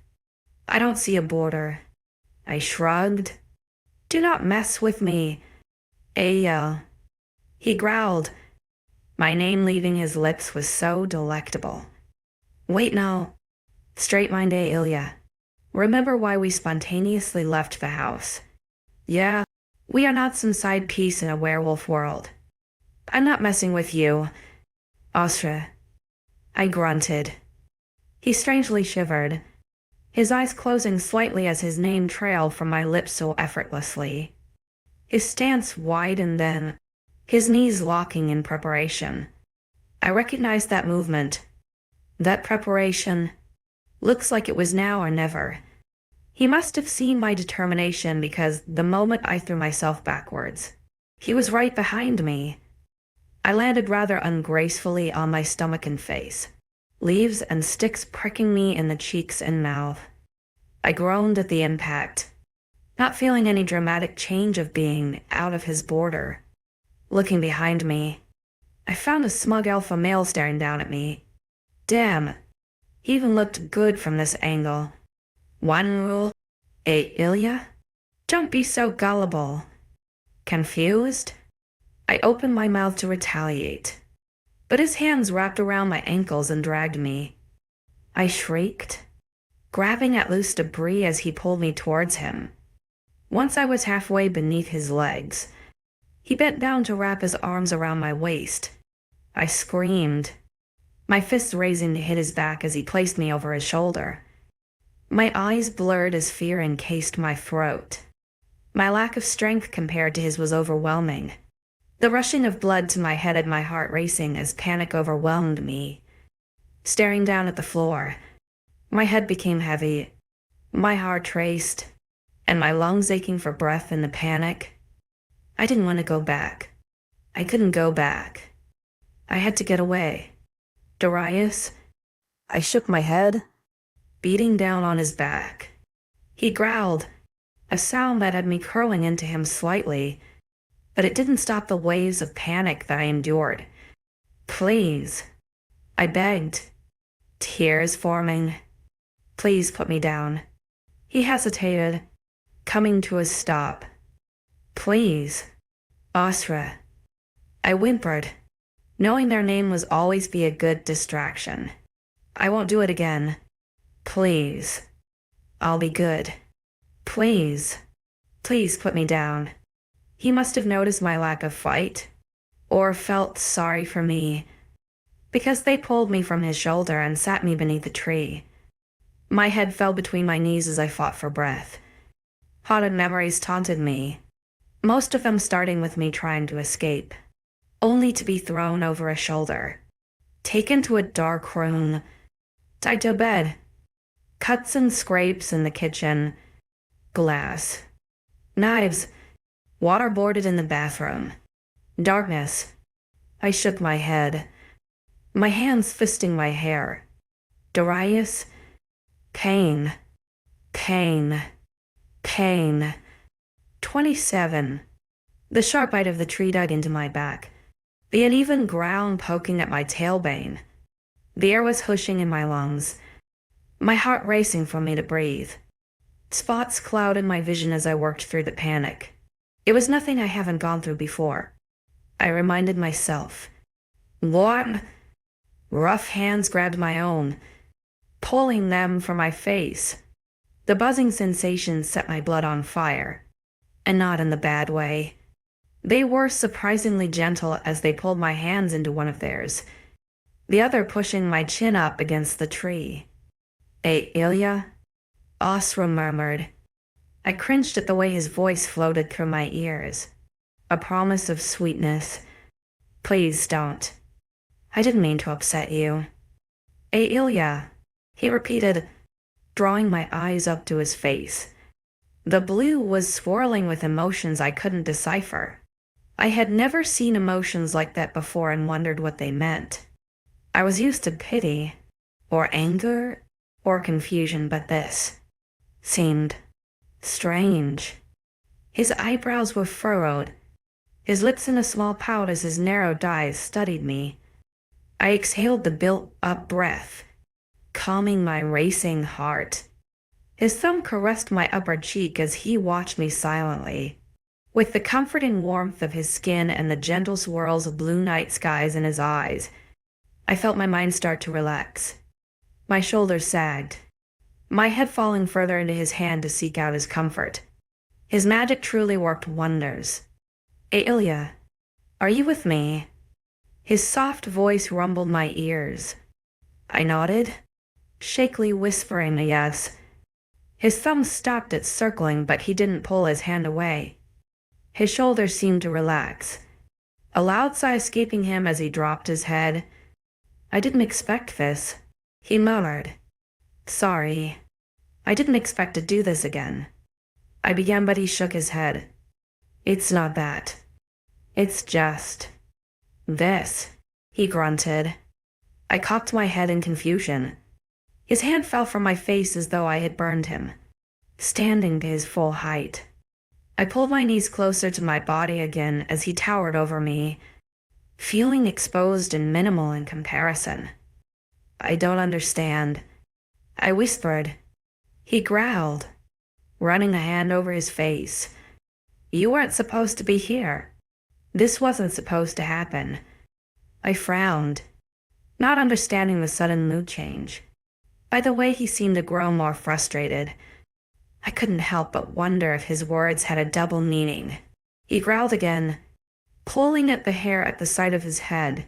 I don't see a border. I shrugged. Do not mess with me, 𝐊𝐲𝐬. He growled. My name leaving his lips was so delectable. Wait, no. Straight-mind 𝐊𝐲𝐬. Remember why we spontaneously left the house. Yeah, we are not some side piece in a werewolf world. I'm not messing with you, 𝐊𝐲𝐬. I grunted. He strangely shivered, his eyes closing slightly as his name trailed from my lips so effortlessly. His stance widened then, his knees locking in preparation. I recognized that movement, that preparation. Looks like it was now or never. He must have seen my determination because the moment I threw myself backwards, he was right behind me. I landed rather ungracefully on my stomach and face, leaves and sticks pricking me in the cheeks and mouth. I groaned at the impact, not feeling any dramatic change of being out of his border. Looking behind me, I found a smug alpha male staring down at me. Damn, he even looked good from this angle. One rule, 𝐊𝐲𝐬? Don't be so gullible. Confused? I opened my mouth to retaliate, but his hands wrapped around my ankles and dragged me. I shrieked, grabbing at loose debris as he pulled me towards him. Once I was halfway beneath his legs, he bent down to wrap his arms around my waist. I screamed, my fists raising to hit his back as he placed me over his shoulder. My eyes blurred as fear encased my throat. My lack of strength compared to his was overwhelming. The rushing of blood to my head had my heart racing as panic overwhelmed me. Staring down at the floor, my head became heavy, my heart raced, and my lungs aching for breath in the panic. I didn't want to go back. I couldn't go back. I had to get away. Darius? I shook my head, beating down on his back. He growled, a sound that had me curling into him slightly, but it didn't stop the waves of panic that I endured. Please, I begged, tears forming. Please put me down. He hesitated, coming to a stop. Please, 𝐊𝐲𝐿. I whimpered, knowing their name was always be a good distraction. I won't do it again. Please. I'll be good. Please. Please put me down. He must have noticed my lack of fight, or felt sorry for me, because they pulled me from his shoulder and sat me beneath a tree. My head fell between my knees as I fought for breath. Haunted memories taunted me, most of them starting with me trying to escape, only to be thrown over a shoulder, taken to a dark room, tied to a bed, cuts and scrapes in the kitchen, glass, knives, waterboarded in the bathroom, darkness. I shook my head, my hands fisting my hair. Darius, pain, pain, pain. 27. The sharp bite of the tree dug into my back, the uneven ground poking at my tailbone. The air was hushing in my lungs, my heart racing for me to breathe. Spots clouded my vision as I worked through the panic. It was nothing I haven't gone through before. I reminded myself. Warm, rough hands grabbed my own, pulling them from my face. The buzzing sensation set my blood on fire, and not in the bad way. They were surprisingly gentle as they pulled my hands into one of theirs, the other pushing my chin up against the tree. 𝐿𝐤? 𝐊𝐲𝐿 murmured. I cringed at the way his voice floated through my ears, a promise of sweetness. Please don't. I didn't mean to upset you. 𝐿𝐤, he repeated, drawing my eyes up to his face. The blue was swirling with emotions I couldn't decipher. I had never seen emotions like that before and wondered what they meant. I was used to pity, or anger, or confusion, but this seemed strange. His eyebrows were furrowed, his lips in a small pout as his narrowed eyes studied me. I exhaled the built-up breath, calming my racing heart. His thumb caressed my upper cheek as he watched me silently. With the comforting warmth of his skin and the gentle swirls of blue night skies in his eyes, I felt my mind start to relax. My shoulders sagged, my head falling further into his hand to seek out his comfort. His magic truly worked wonders. 𝐿𝐤, are you with me? His soft voice rumbled my ears. I nodded, shakily whispering a yes. His thumb stopped at circling, but he didn't pull his hand away. His shoulders seemed to relax, a loud sigh escaping him as he dropped his head. I didn't expect this, he murmured. Sorry. I didn't expect to do this again. I began, but he shook his head. It's not that. It's just this, he grunted. I cocked my head in confusion. His hand fell from my face as though I had burned him, standing to his full height. I pulled my knees closer to my body again as he towered over me, feeling exposed and minimal in comparison. I don't understand, I whispered. He growled, running a hand over his face. You weren't supposed to be here. This wasn't supposed to happen. I frowned, not understanding the sudden mood change. By the way, he seemed to grow more frustrated. I couldn't help but wonder if his words had a double meaning. He growled again, pulling at the hair at the side of his head.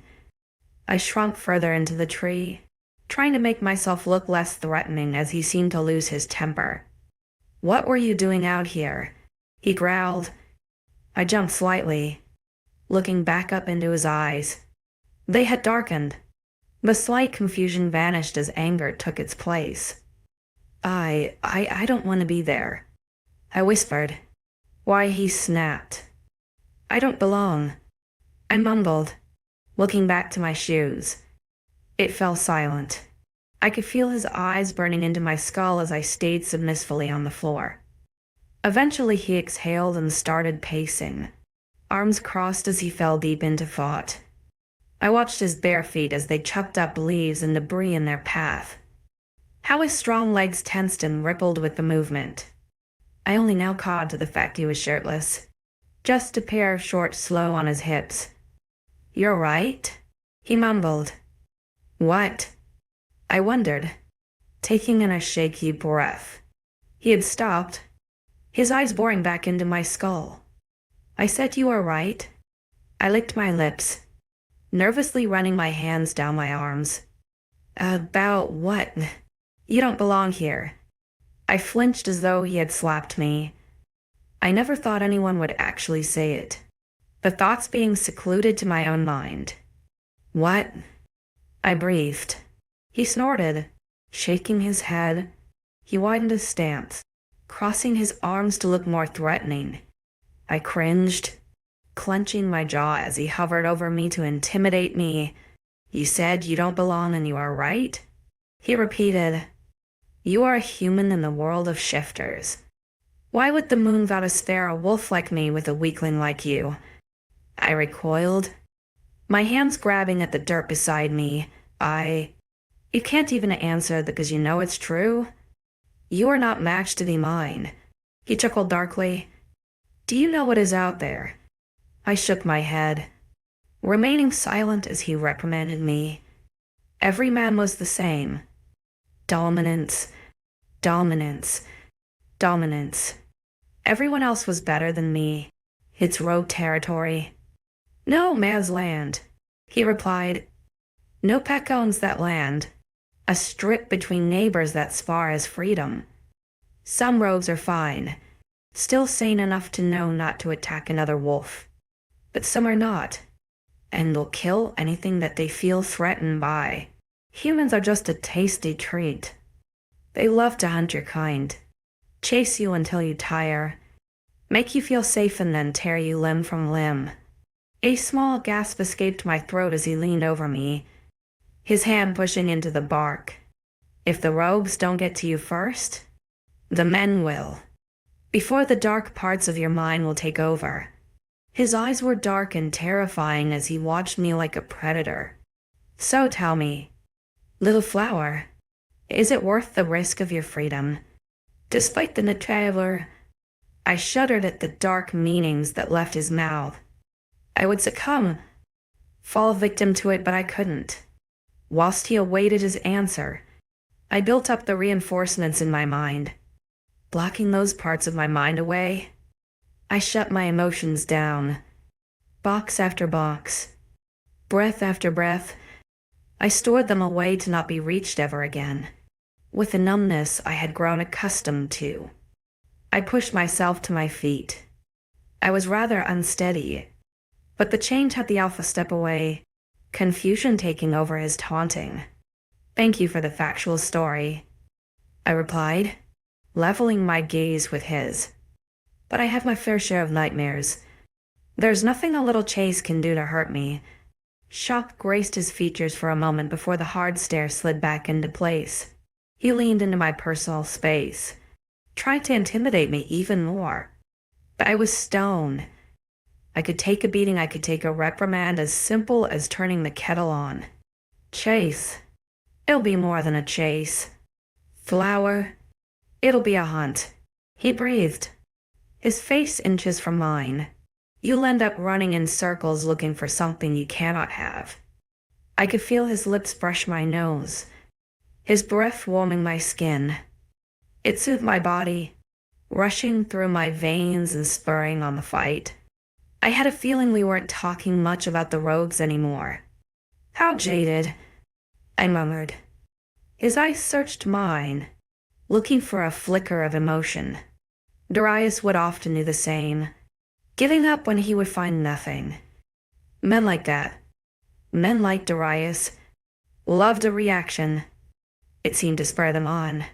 I shrunk further into the tree, trying to make myself look less threatening as he seemed to lose his temper. "What were you doing out here?" he growled. I jumped slightly, looking back up into his eyes. They had darkened. The slight confusion vanished as anger took its place. I don't want to be there," I whispered. "Why?" he snapped. "I don't belong," I mumbled, looking back to my shoes. It fell silent. I could feel his eyes burning into my skull as I stayed submissively on the floor. Eventually he exhaled and started pacing, arms crossed as he fell deep into thought. I watched his bare feet as they chucked up leaves and debris in their path. How his strong legs tensed and rippled with the movement. I only now caught to the fact he was shirtless, just a pair of shorts slow on his hips. "You're right," he mumbled. "What?" I wondered, taking in a shaky breath. He had stopped, his eyes boring back into my skull. "I said you were right." I licked my lips, nervously running my hands down my arms. "About what?" "You don't belong here." I flinched as though he had slapped me. I never thought anyone would actually say it, the thoughts being secluded to my own mind. "What?" I breathed. He snorted, shaking his head. He widened his stance, crossing his arms to look more threatening. I cringed, clenching my jaw as he hovered over me to intimidate me. "You said you don't belong and you are right?" he repeated. "You are a human in the world of shifters. Why would the moon vow to spare a wolf like me with a weakling like you?" I recoiled, my hands grabbing at the dirt beside me. "You can't even answer because you know it's true? You are not matched to be mine." He chuckled darkly. "Do you know what is out there?" I shook my head, remaining silent as he reprimanded me. Every man was the same. Dominance, dominance, dominance. Everyone else was better than me. It's rogue territory. "No man's land," he replied. "No pack owns that land. A strip between neighbors that's far as freedom. Some rogues are fine, still sane enough to know not to attack another wolf. But some are not, and will kill anything that they feel threatened by. Humans are just a tasty treat. They love to hunt your kind, chase you until you tire, make you feel safe and then tear you limb from limb." A small gasp escaped my throat as he leaned over me, his hand pushing into the bark. "If the rogues don't get to you first, the men will. Before the dark parts of your mind will take over." His eyes were dark and terrifying as he watched me like a predator. "So tell me, little flower, is it worth the risk of your freedom? Despite the traveler?" I shuddered at the dark meanings that left his mouth. I would succumb, fall victim to it, but I couldn't. Whilst he awaited his answer, I built up the reinforcements in my mind, blocking those parts of my mind away. I shut my emotions down, box after box, breath after breath. I stored them away to not be reached ever again, with a numbness I had grown accustomed to. I pushed myself to my feet. I was rather unsteady, but the change had the Alpha step away, confusion taking over his taunting. "Thank you for the factual story," I replied, leveling my gaze with his. "But I have my fair share of nightmares. There's nothing a little chase can do to hurt me." Shock graced his features for a moment before the hard stare slid back into place. He leaned into my personal space, trying to intimidate me even more. But I was stone. I could take a beating, I could take a reprimand as simple as turning the kettle on. "Chase? It'll be more than a chase. Flower? It'll be a hunt." He breathed, his face inches from mine. "You'll end up running in circles looking for something you cannot have." I could feel his lips brush my nose, his breath warming my skin. It soothed my body, rushing through my veins and spurring on the fight. I had a feeling we weren't talking much about the rogues anymore. "How jaded," I murmured. His eyes searched mine, looking for a flicker of emotion. Darius would often do the same, giving up when he would find nothing. Men like that, men like Darius, loved a reaction. It seemed to spur them on,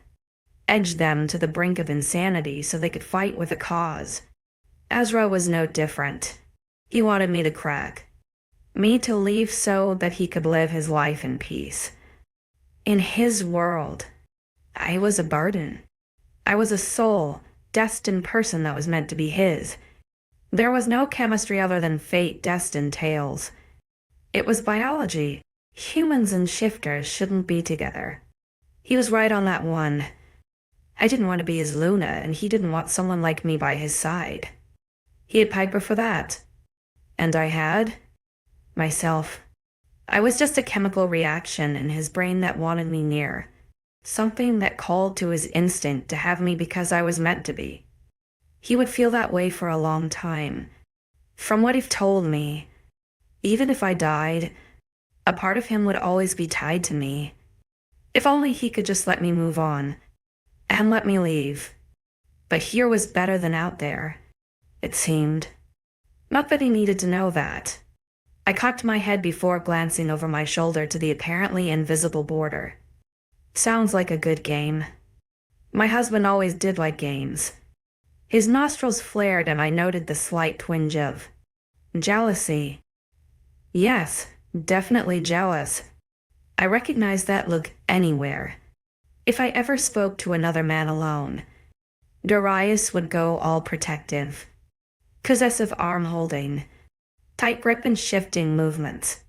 edge them to the brink of insanity so they could fight with a cause. 𝐊𝐲 was no different. He wanted me to crack, me to leave so that he could live his life in peace. In his world, I was a burden. I was a soul, destined person that was meant to be his. There was no chemistry other than fate, destined tales. It was biology. Humans and shifters shouldn't be together. He was right on that one. I didn't want to be his Luna, and he didn't want someone like me by his side. He had Piper for that. And I had myself. I was just a chemical reaction in his brain that wanted me near. Something that called to his instinct to have me because I was meant to be. He would feel that way for a long time. From what he told me, even if I died, a part of him would always be tied to me. If only he could just let me move on, and let me leave. But here was better than out there, it seemed. Not that he needed to know that. I cocked my head before glancing over my shoulder to the apparently invisible border. Sounds like a good game. My husband always did like games. His nostrils flared and I noted the slight twinge of jealousy. Yes, definitely jealous. I recognized that look anywhere. If I ever spoke to another man alone, Darius would go all protective. Possessive arm holding, tight grip and shifting movements.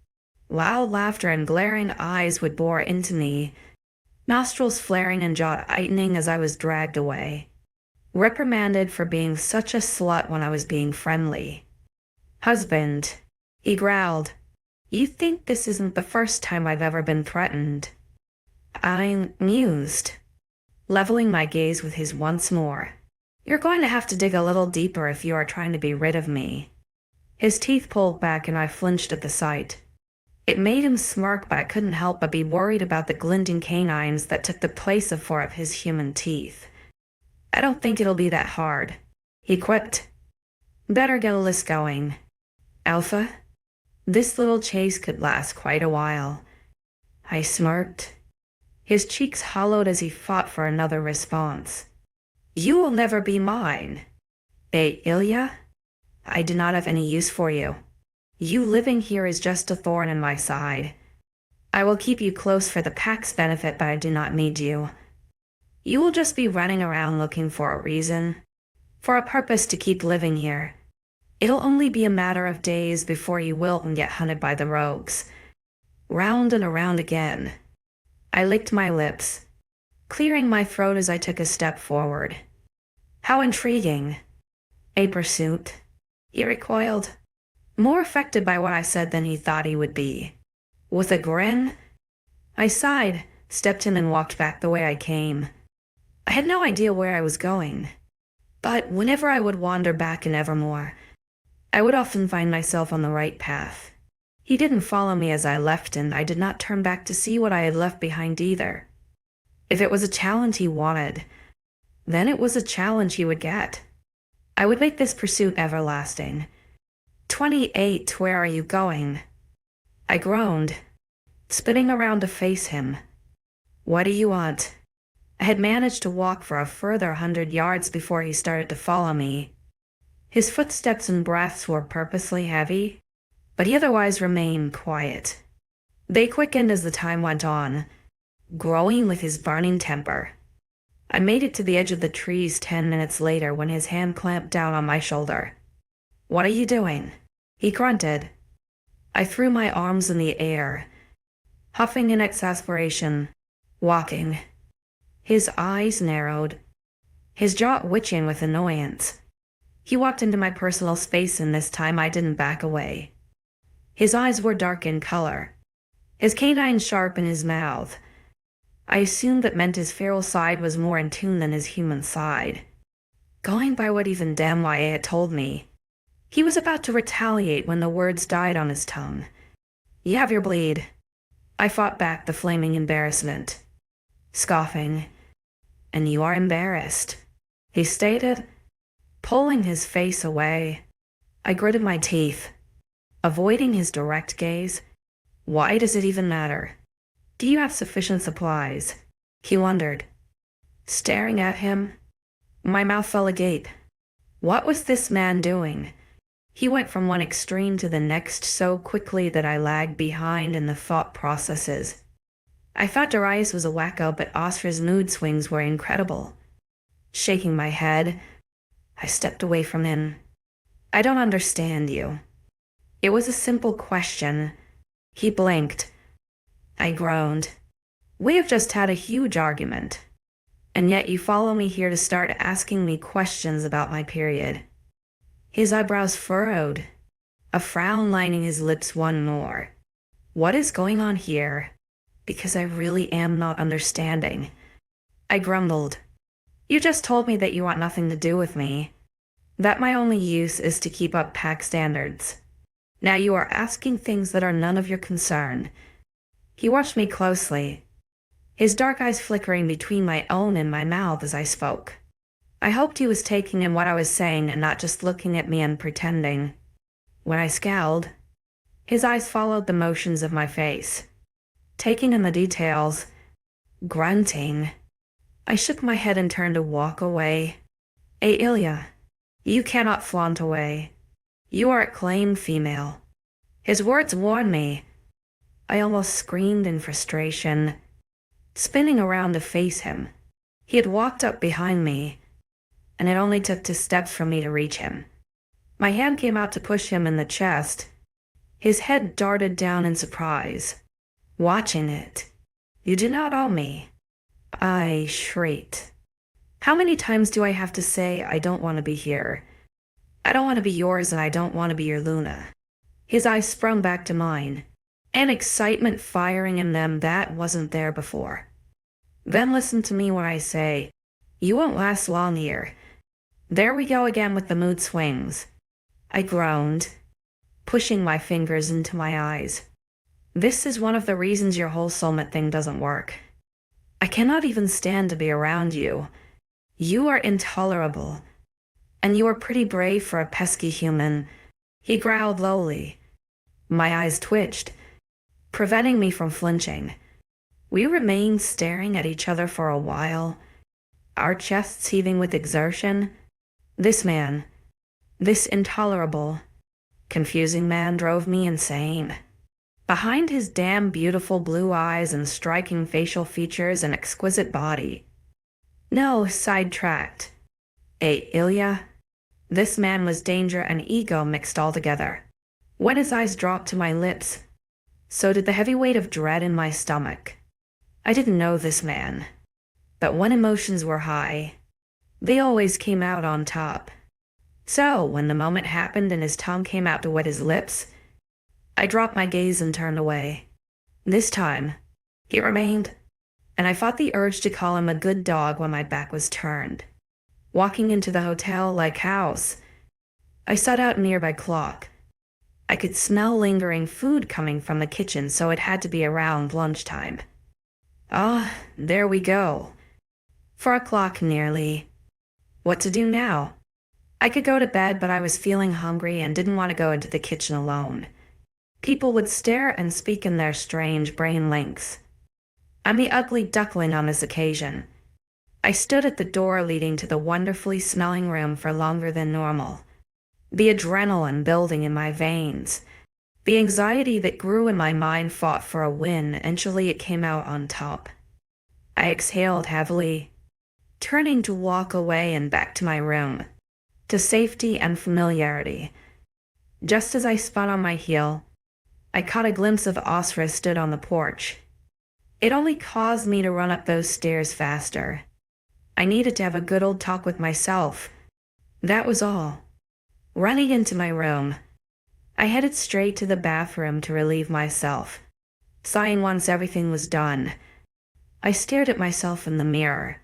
Loud laughter and glaring eyes would bore into me, nostrils flaring and jaw tightening as I was dragged away. Reprimanded for being such a slut when I was being friendly. "Husband," he growled, "you think this isn't the first time I've ever been threatened?" I mused, leveling my gaze with his once more. "You're going to have to dig a little deeper if you are trying to be rid of me." His teeth pulled back and I flinched at the sight. It made him smirk, but I couldn't help but be worried about the glinting canines that took the place of 4 of his human teeth. "I don't think it'll be that hard," he quipped. "Better get a list going. Alpha, this little chase could last quite a while." I smirked. His cheeks hollowed as he fought for another response. "You will never be mine. 𝐊𝐢𝐬, I do not have any use for you. You living here is just a thorn in my side. I will keep you close for the pack's benefit, but I do not need you. You will just be running around looking for a reason, for a purpose to keep living here. It'll only be a matter of days before you wilt and get hunted by the rogues. Round and around again." I licked my lips, clearing my throat as I took a step forward. "How intriguing. A pursuit?" He recoiled, more affected by what I said than he thought he would be. With a grin, I sighed, stepped in and walked back the way I came. I had no idea where I was going, but whenever I would wander back in Evermore, I would often find myself on the right path. He didn't follow me as I left, and I did not turn back to see what I had left behind either. If it was a challenge he wanted, then it was a challenge he would get. I would make this pursuit everlasting. 28, where are you going?" I groaned, spinning around to face him. "What do you want?" I had managed to walk for a further 100 yards before he started to follow me. His footsteps and breaths were purposely heavy, but he otherwise remained quiet. They quickened as the time went on, growing with his burning temper. I made it to the edge of the trees 10 minutes later when his hand clamped down on my shoulder. "What are you doing?" he grunted. I threw my arms in the air, huffing in exasperation, walking. His eyes narrowed, his jaw twitching with annoyance. He walked into my personal space, and this time I didn't back away. His eyes were dark in color, his canines sharp in his mouth. I assumed that meant his feral side was more in tune than his human side. Going by what even damn 𝐊𝐢𝐬 had told me, he was about to retaliate when the words died on his tongue. "You have your bleed." I fought back the flaming embarrassment, scoffing. "And you are embarrassed," he stated, pulling his face away. I gritted my teeth, avoiding his direct gaze. "Why does it even matter? Do you have sufficient supplies?" he wondered. Staring at him, my mouth fell agape. What was this man doing? He went from one extreme to the next so quickly that I lagged behind in the thought processes. I thought Darius was a wacko, but 𝐈𝐻𝐼𝐬's mood swings were incredible. Shaking my head, I stepped away from him. "I don't understand you." It was a simple question. He blinked. I groaned. "We have just had a huge argument. And yet you follow me here to start asking me questions about my period." His eyebrows furrowed, a frown lining his lips one more. "What is going on here? Because I really am not understanding." I grumbled. "You just told me that you want nothing to do with me, that my only use is to keep up pack standards. Now you are asking things that are none of your concern." He watched me closely, his dark eyes flickering between my own and my mouth as I spoke. I hoped he was taking in what I was saying and not just looking at me and pretending. When I scowled, his eyes followed the motions of my face, taking in the details. Grunting, I shook my head and turned to walk away. 𝐊𝐬𝐬, you cannot flaunt away. You are a claimed female." His words warned me. I almost screamed in frustration, spinning around to face him. He had walked up behind me, and it only took 2 steps for me to reach him. My hand came out to push him in the chest. His head darted down in surprise, watching it. "You do not owe me." I shrieked. "How many times do I have to say I don't want to be here? I don't want to be yours, and I don't want to be your Luna." His eyes sprung back to mine, an excitement firing in them that wasn't there before. "Then listen to me when I say, you won't last long here." There we go again with the mood swings. I groaned, pushing my fingers into my eyes. "This is one of the reasons your whole soulmate thing doesn't work. I cannot even stand to be around you. You are intolerable. And you are pretty brave for a pesky human." He growled lowly. My eyes twitched, preventing me from flinching. We remained staring at each other for a while, our chests heaving with exertion. This man, this intolerable, confusing man drove me insane. Behind his damn beautiful blue eyes and striking facial features and exquisite body. No, sidetracked. 𝐊𝐬𝐬. This man was danger and ego mixed all together. When his eyes dropped to my lips, so did the heavy weight of dread in my stomach. I didn't know this man, but when emotions were high, they always came out on top. So when the moment happened and his tongue came out to wet his lips, I dropped my gaze and turned away. This time, he remained, and I fought the urge to call him a good dog when my back was turned. Walking into the hotel like house, I sought out a nearby clock. I could smell lingering food coming from the kitchen, so it had to be around lunchtime. Ah, there we go. 4 o'clock nearly. What to do now? I could go to bed, but I was feeling hungry and didn't want to go into the kitchen alone. People would stare and speak in their strange brain links. I'm the ugly duckling on this occasion. I stood at the door leading to the wonderfully smelling room for longer than normal. The adrenaline building in my veins. The anxiety that grew in my mind fought for a win. Eventually it came out on top. I exhaled heavily, turning to walk away and back to my room, to safety and familiarity. Just as I spun on my heel, I caught a glimpse of 𝐊𝐻𝐼𝐬 stood on the porch. It only caused me to run up those stairs faster. I needed to have a good old talk with myself. That was all. Running into my room, I headed straight to the bathroom to relieve myself, sighing once everything was done. I stared at myself in the mirror.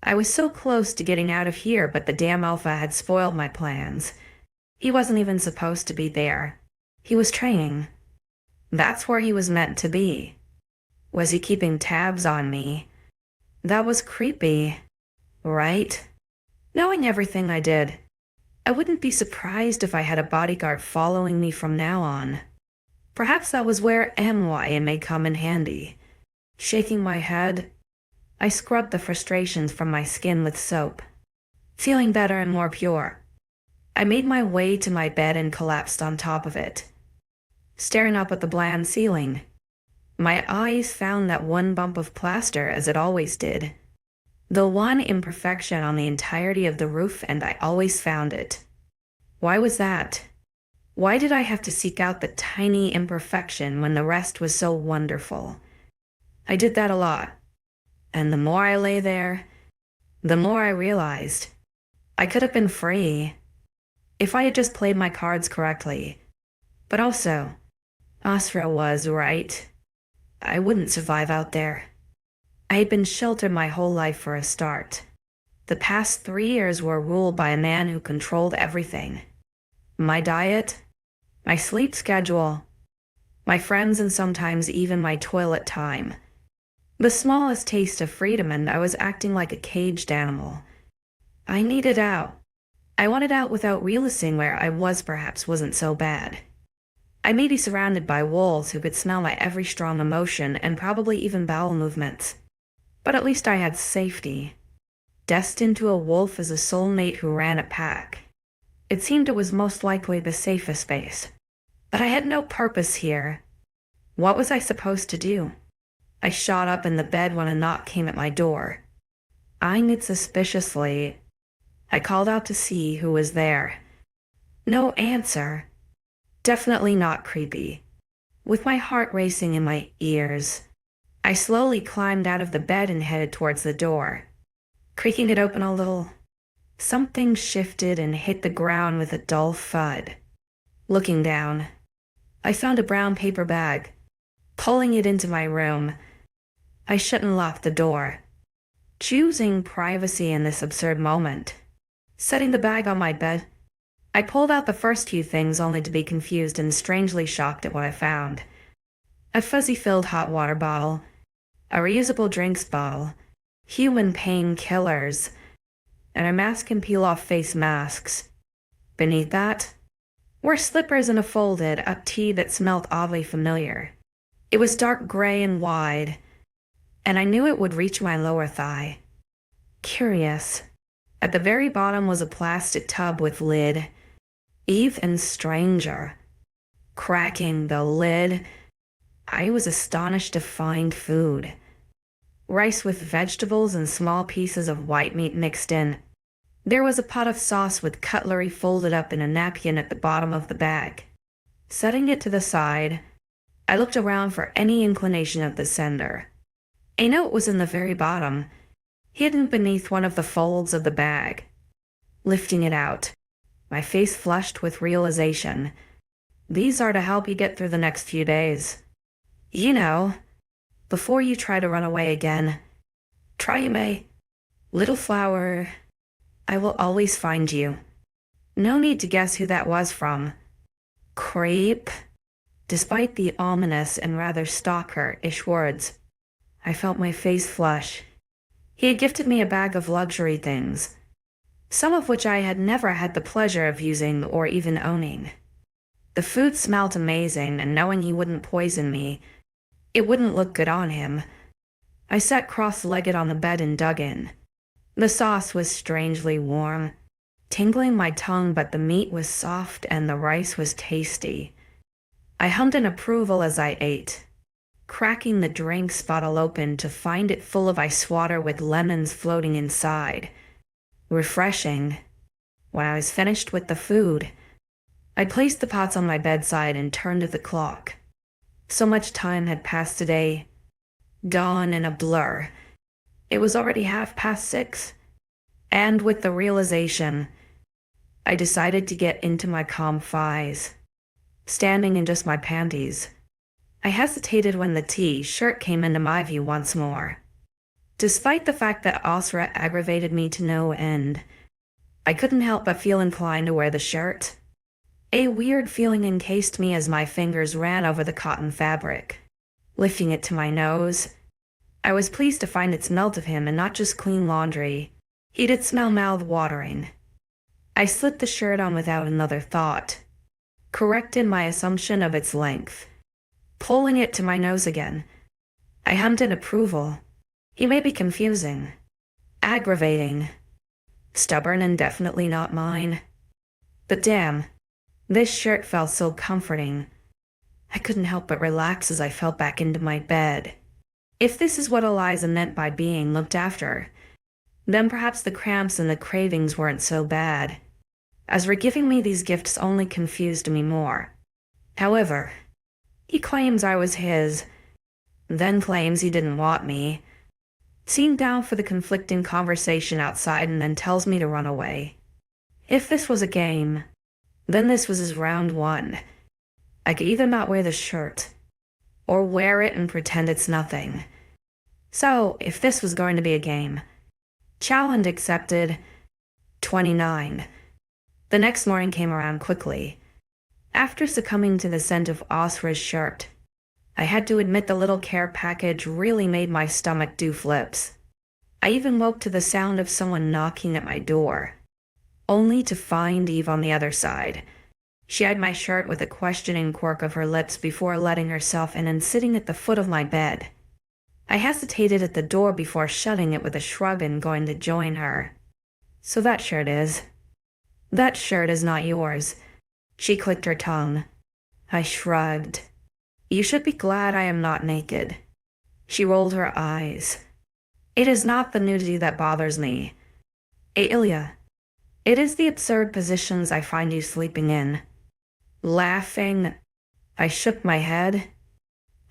I was so close to getting out of here, but the damn Alpha had spoiled my plans. He wasn't even supposed to be there. He was training. That's where he was meant to be. Was he keeping tabs on me? That was creepy, right? Knowing everything I did, I wouldn't be surprised if I had a bodyguard following me from now on. Perhaps that was where 𝐊𝐢𝐬𝐬 may come in handy. Shaking my head, I scrubbed the frustrations from my skin with soap. Feeling better and more pure, I made my way to my bed and collapsed on top of it. Staring up at the bland ceiling, my eyes found that one bump of plaster, as it always did. The one imperfection on the entirety of the roof, and I always found it. Why was that? Why did I have to seek out the tiny imperfection when the rest was so wonderful? I did that a lot. And the more I lay there, the more I realized I could have been free if I had just played my cards correctly. But also, Asra was right. I wouldn't survive out there. I had been sheltered my whole life for a start. The past 3 years were ruled by a man who controlled everything. My diet, my sleep schedule, my friends, and sometimes even my toilet time. The smallest taste of freedom, and I was acting like a caged animal. I needed out. I wanted out without realizing where I was. Perhaps wasn't so bad. I may be surrounded by wolves who could smell my every strong emotion and probably even bowel movements. But at least I had safety. Destined to a wolf as a soulmate who ran a pack. It seemed it was most likely the safest space. But I had no purpose here. What was I supposed to do? I shot up in the bed when a knock came at my door. Eyeing it suspiciously, I called out to see who was there. No answer. Definitely not creepy. With my heart racing in my ears, I slowly climbed out of the bed and headed towards the door. Creaking it open a little, something shifted and hit the ground with a dull thud. Looking down, I found a brown paper bag. Pulling it into my room, I shut and locked the door, choosing privacy in this absurd moment. Setting the bag on my bed, I pulled out the first few things only to be confused and strangely shocked at what I found. A fuzzy-filled hot water bottle, a reusable drinks bottle, human painkillers, and a mask and peel-off face masks. Beneath that were slippers and a folded-up tee that smelled oddly familiar. It was dark gray and wide, and I knew it would reach my lower thigh. Curious. At the very bottom was a plastic tub with lid. Even stranger. Cracking the lid, I was astonished to find food. Rice with vegetables and small pieces of white meat mixed in. There was a pot of sauce with cutlery folded up in a napkin at the bottom of the bag. Setting it to the side, I looked around for any inclination of the sender. A note was in the very bottom, hidden beneath one of the folds of the bag. Lifting it out, my face flushed with realization. These are to help you get through the next few days. You know, before you try to run away again. Try you may. Little flower, I will always find you. No need to guess who that was from. Creep. Despite the ominous and rather stalker-ish words, I felt my face flush. He had gifted me a bag of luxury things, some of which I had never had the pleasure of using or even owning. The food smelled amazing, and knowing he wouldn't poison me, it wouldn't look good on him. I sat cross-legged on the bed and dug in. The sauce was strangely warm, tingling my tongue, but the meat was soft and the rice was tasty. I hummed in approval as I ate, cracking the drinks bottle open to find it full of ice water with lemons floating inside. Refreshing. When I was finished with the food, I placed the pots on my bedside and turned to the clock. So much time had passed today. Dawn in a blur. It was already 6:30. And with the realization, I decided to get into my 𝐾𝐜𝐤𝐵. Standing in just my panties, I hesitated when the T-shirt came into my view once more. Despite the fact that 𝐊𝐲𝐬 aggravated me to no end, I couldn't help but feel inclined to wear the shirt. A weird feeling encased me as my fingers ran over the cotton fabric. Lifting it to my nose, I was pleased to find it smelled of him and not just clean laundry. He did smell mouth-watering. I slipped the shirt on without another thought, corrected my assumption of its length. Pulling it to my nose again, I hummed in approval. He may be confusing, aggravating, stubborn, and definitely not mine. But damn, this shirt felt so comforting. I couldn't help but relax as I fell back into my bed. If this is what 𝐊𝐲𝐬 meant by being looked after, then perhaps the cramps and the cravings weren't so bad, as for giving me these gifts only confused me more. However, he claims I was his, then claims he didn't want me, seemed down for the conflicting conversation outside, and then tells me to run away. If this was a game, then this was his round one. I could either not wear the shirt, or wear it and pretend it's nothing. So, if this was going to be a game, challenge accepted. 29. The next morning came around quickly. After succumbing to the scent of 𝐊𝐲𝐬's shirt, I had to admit the little care package really made my stomach do flips. I even woke to the sound of someone knocking at my door, only to find Eve on the other side. She eyed my shirt with a questioning quirk of her lips before letting herself in and sitting at the foot of my bed. I hesitated at the door before shutting it with a shrug and going to join her. So that shirt is not yours. She clicked her tongue. I shrugged. You should be glad I am not naked. She rolled her eyes. It is not the nudity that bothers me, 𝐊𝐬𝐬. It is the absurd positions I find you sleeping in. Laughing, I shook my head.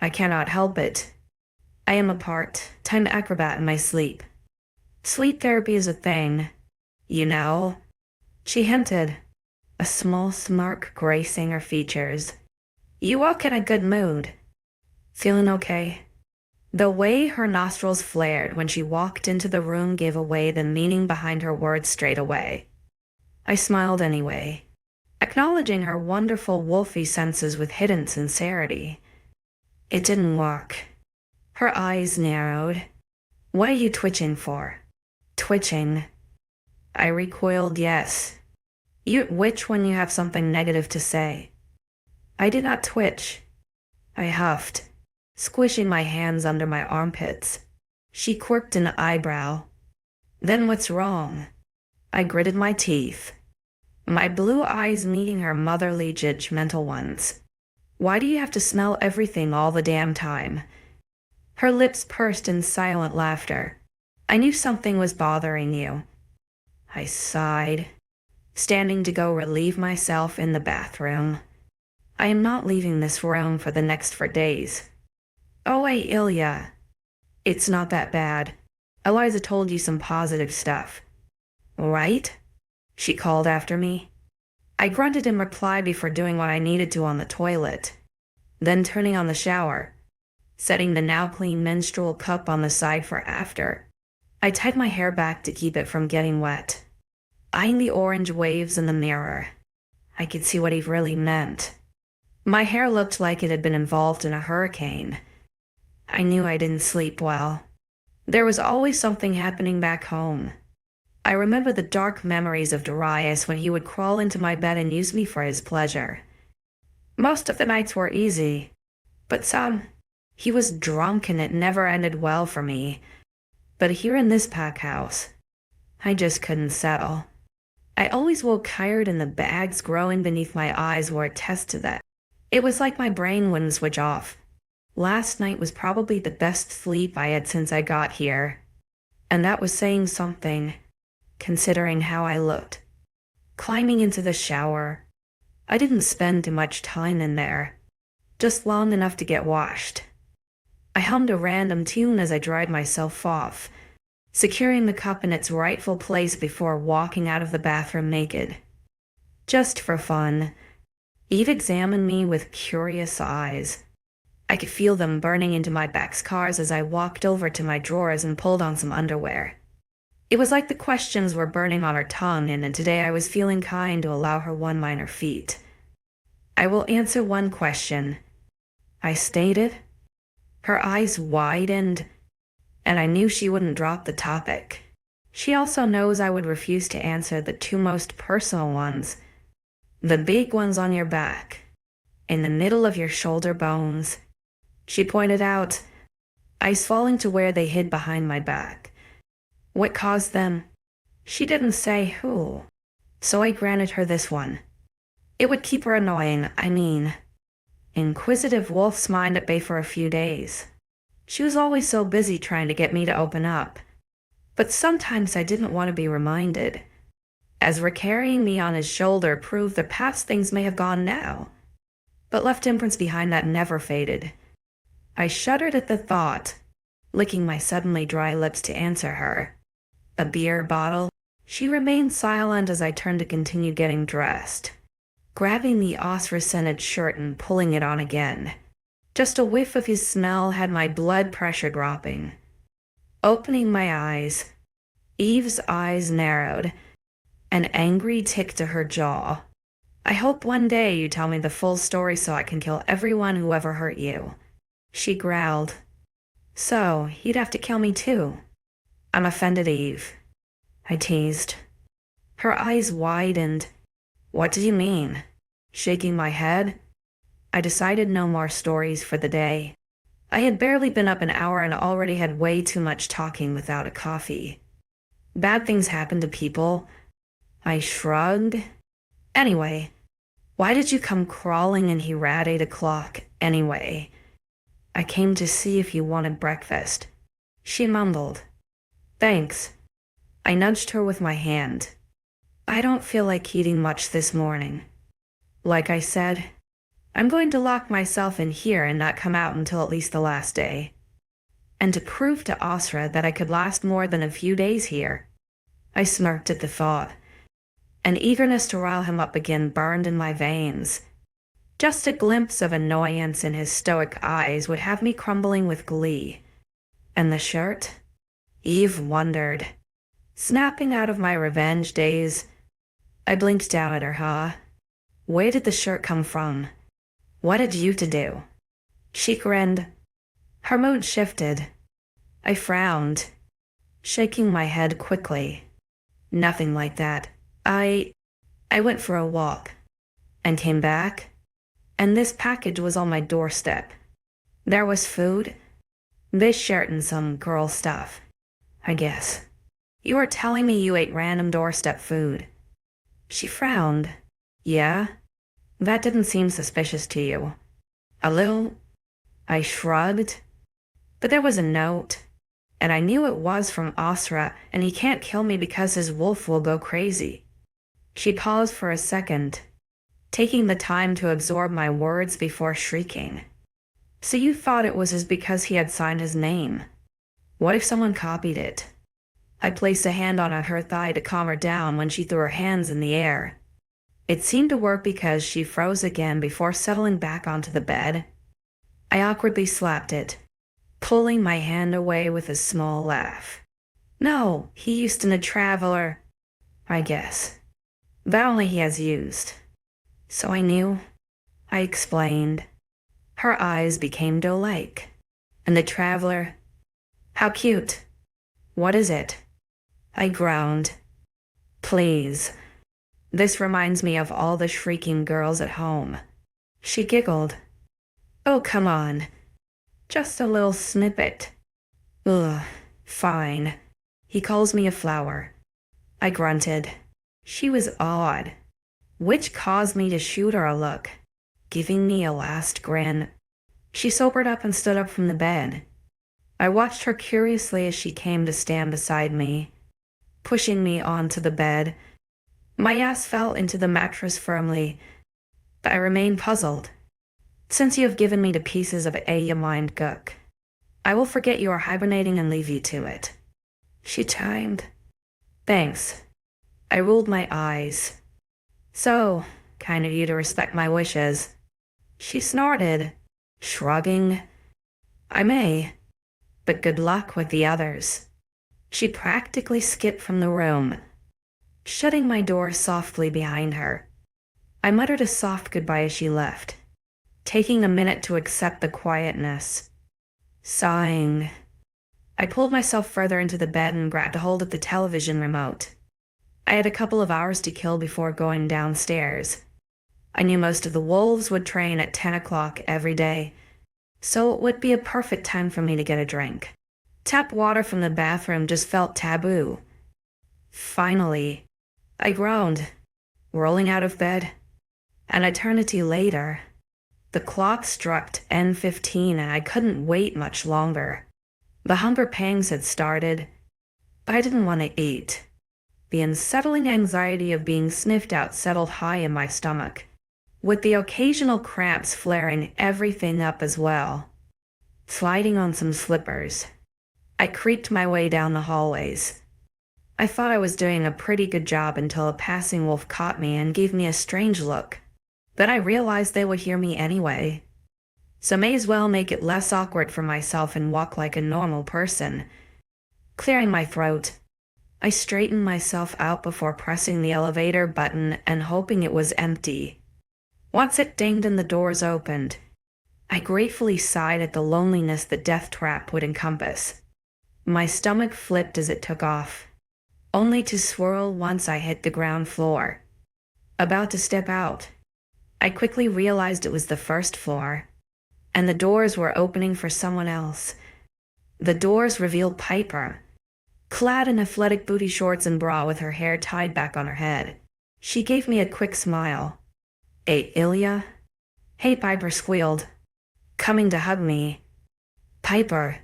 I cannot help it. I am a part-time acrobat in my sleep. Sleep therapy is a thing, you know. She hinted, a small smirk gracing her features. You walk in a good mood. Feeling okay? The way her nostrils flared when she walked into the room gave away the meaning behind her words straight away. I smiled anyway, acknowledging her wonderful wolfy senses with hidden sincerity. It didn't work. Her eyes narrowed. What are you twitching for? Twitching. I recoiled, yes. You twitch when you have something negative to say. I did not twitch. I huffed, squishing my hands under my armpits. She quirked an eyebrow. Then what's wrong? I gritted my teeth, my blue eyes meeting her motherly judgmental ones. Why do you have to smell everything all the damn time? Her lips pursed in silent laughter. I knew something was bothering you. I sighed, standing to go relieve myself in the bathroom. I am not leaving this room for the next 4 days. Oh, 𝐊𝐬𝐬. It's not that bad. 𝐊𝐲𝐬𝐬 told you some positive stuff. Right? She called after me. I grunted in reply before doing what I needed to on the toilet, then turning on the shower, setting the now clean menstrual cup on the side for after. I tied my hair back to keep it from getting wet, eyeing the orange waves in the mirror. I could see what he really meant. My hair looked like it had been involved in a hurricane. I knew I didn't sleep well. There was always something happening back home. I remember the dark memories of Darius when he would crawl into my bed and use me for his pleasure. Most of the nights were easy, but some, he was drunk and it never ended well for me. But here in this pack house, I just couldn't settle. I always woke tired and the bags growing beneath my eyes were a test to that. It was like my brain wouldn't switch off. Last night was probably the best sleep I had since I got here. And that was saying something, considering how I looked. Climbing into the shower, I didn't spend too much time in there, just long enough to get washed. I hummed a random tune as I dried myself off, securing the cup in its rightful place before walking out of the bathroom naked. Just for fun, Eve examined me with curious eyes. I could feel them burning into my back scars as I walked over to my drawers and pulled on some underwear. It was like the questions were burning on her tongue, and today I was feeling kind to allow her one minor feat. "I will answer one question," I stated. Her eyes widened, and I knew she wouldn't drop the topic. She also knows I would refuse to answer the two most personal ones. "The big ones on your back, in the middle of your shoulder bones," she pointed out, ice falling to where they hid behind my back. "What caused them?" She didn't say who, so I granted her this one. It would keep her inquisitive wolf's mind at bay for a few days. She was always so busy trying to get me to open up. But sometimes I didn't want to be reminded, as carrying me on his shoulder proved the past things may have gone now, but left imprints behind that never faded. I shuddered at the thought, licking my suddenly dry lips to answer her. "A beer bottle?" She remained silent as I turned to continue getting dressed, grabbing the 𝐲𝐿𝐬 shirt and pulling it on again. Just a whiff of his smell had my blood pressure dropping. Opening my eyes, Eve's eyes narrowed, an angry tick to her jaw. "I hope one day you tell me the full story so I can kill everyone who ever hurt you," she growled. "So, he'd have to kill me too." "I'm offended, Eve," I teased. Her eyes widened. "What do you mean?" Shaking my head, I decided no more stories for the day. I had barely been up an hour and already had way too much talking without a coffee. "Bad things happen to people," I shrugged. "Anyway, why did you come crawling in here at 8 o'clock anyway?" "I came to see if you wanted breakfast," she mumbled. "Thanks." I nudged her with my hand. "I don't feel like eating much this morning. Like I said, I'm going to lock myself in here and not come out until at least the last day. And to prove to 𝐲𝐿𝐬 that I could last more than a few days here." I smirked at the thought. An eagerness to rile him up again burned in my veins. Just a glimpse of annoyance in his stoic eyes would have me crumbling with glee. "And the shirt?" Eve wondered. Snapping out of my revenge daze, I blinked down at her. "Where did the shirt come from? What had you to do?" She grinned. Her mood shifted. I frowned, shaking my head quickly. "Nothing like that. I went for a walk and came back, and this package was on my doorstep. There was food, this shirt and some girl stuff, I guess." "You were telling me you ate random doorstep food." She frowned. "Yeah? That didn't seem suspicious to you?" "A little." I shrugged. "But there was a note, and I knew it was from 𝐲𝐿𝐬, and he can't kill me because his wolf will go crazy." She paused for a second, taking the time to absorb my words before shrieking. "So you thought it was because he had signed his name? What if someone copied it?" I placed a hand on her thigh to calm her down when she threw her hands in the air. It seemed to work because she froze again before settling back onto the bed. I awkwardly slapped it, pulling my hand away with a small laugh. "No, he used in a traveler, I guess. That only he has used." "So I knew," I explained. Her eyes became doe-like. "And the traveler? How cute. What is it?" I groaned. "Please. This reminds me of all the shrieking girls at home." She giggled. "Oh, come on. Just a little snippet." "Ugh, fine. He calls me a flower." I grunted. She was odd, which caused me to shoot her a look, giving me a last grin. She sobered up and stood up from the bed. I watched her curiously as she came to stand beside me, pushing me onto the bed. My ass fell into the mattress firmly, but I remained puzzled. "Since you have given me the pieces of 𝐊𝐬𝐬𝐷𝐞𝐝, I will forget you are hibernating and leave you to it." She chimed. "Thanks." I rolled my eyes. "So, kind of you to respect my wishes." She snorted, Shrugging, "I may, but good luck with the others." She practically skipped from the room, shutting my door softly behind her. I muttered a soft goodbye as she left, taking a minute to accept the quietness. Sighing, I pulled myself further into the bed and grabbed a hold of the television remote. I had a couple of hours to kill before going downstairs. I knew most of the wolves would train at 10 o'clock every day, so it would be a perfect time for me to get a drink. Tap water from the bathroom just felt taboo. Finally, I groaned, rolling out of bed. An eternity later, the clock struck 10:15 and I couldn't wait much longer. The hunger pangs had started, but I didn't want to eat. The unsettling anxiety of being sniffed out settled high in my stomach, with the occasional cramps flaring everything up as well. Sliding on some slippers, I creaked my way down the hallways. I thought I was doing a pretty good job until a passing wolf caught me and gave me a strange look. Then I realized they would hear me anyway, so may as well make it less awkward for myself and walk like a normal person. Clearing my throat, I straightened myself out before pressing the elevator button and hoping it was empty. Once it dinged and the doors opened, I gratefully sighed at the loneliness the death trap would encompass. My stomach flipped as it took off, only to swirl once I hit the ground floor. About to step out, I quickly realized it was the first floor, and the doors were opening for someone else. The doors revealed Piper, clad in athletic booty shorts and bra with her hair tied back on her head. She gave me a quick smile. 𝐊𝐢𝐬? Hey, Piper squealed, coming to hug me. Piper,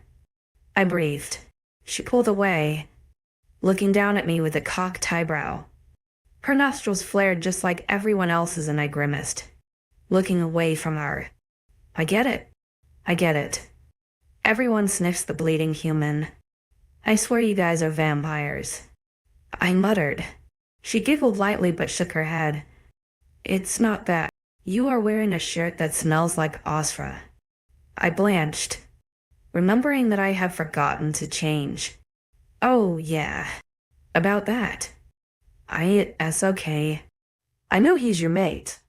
I breathed. She pulled away, looking down at me with a cocked eyebrow. Her nostrils flared just like everyone else's and I grimaced, looking away from her. I get it. Everyone sniffs the bleeding human. I swear you guys are vampires. I muttered. She giggled lightly but shook her head. It's not that. You are wearing a shirt that smells like 𝐊𝐲𝐼. I blanched, remembering that I had forgotten to change. Oh yeah, about that. It's okay. I know he's your mate.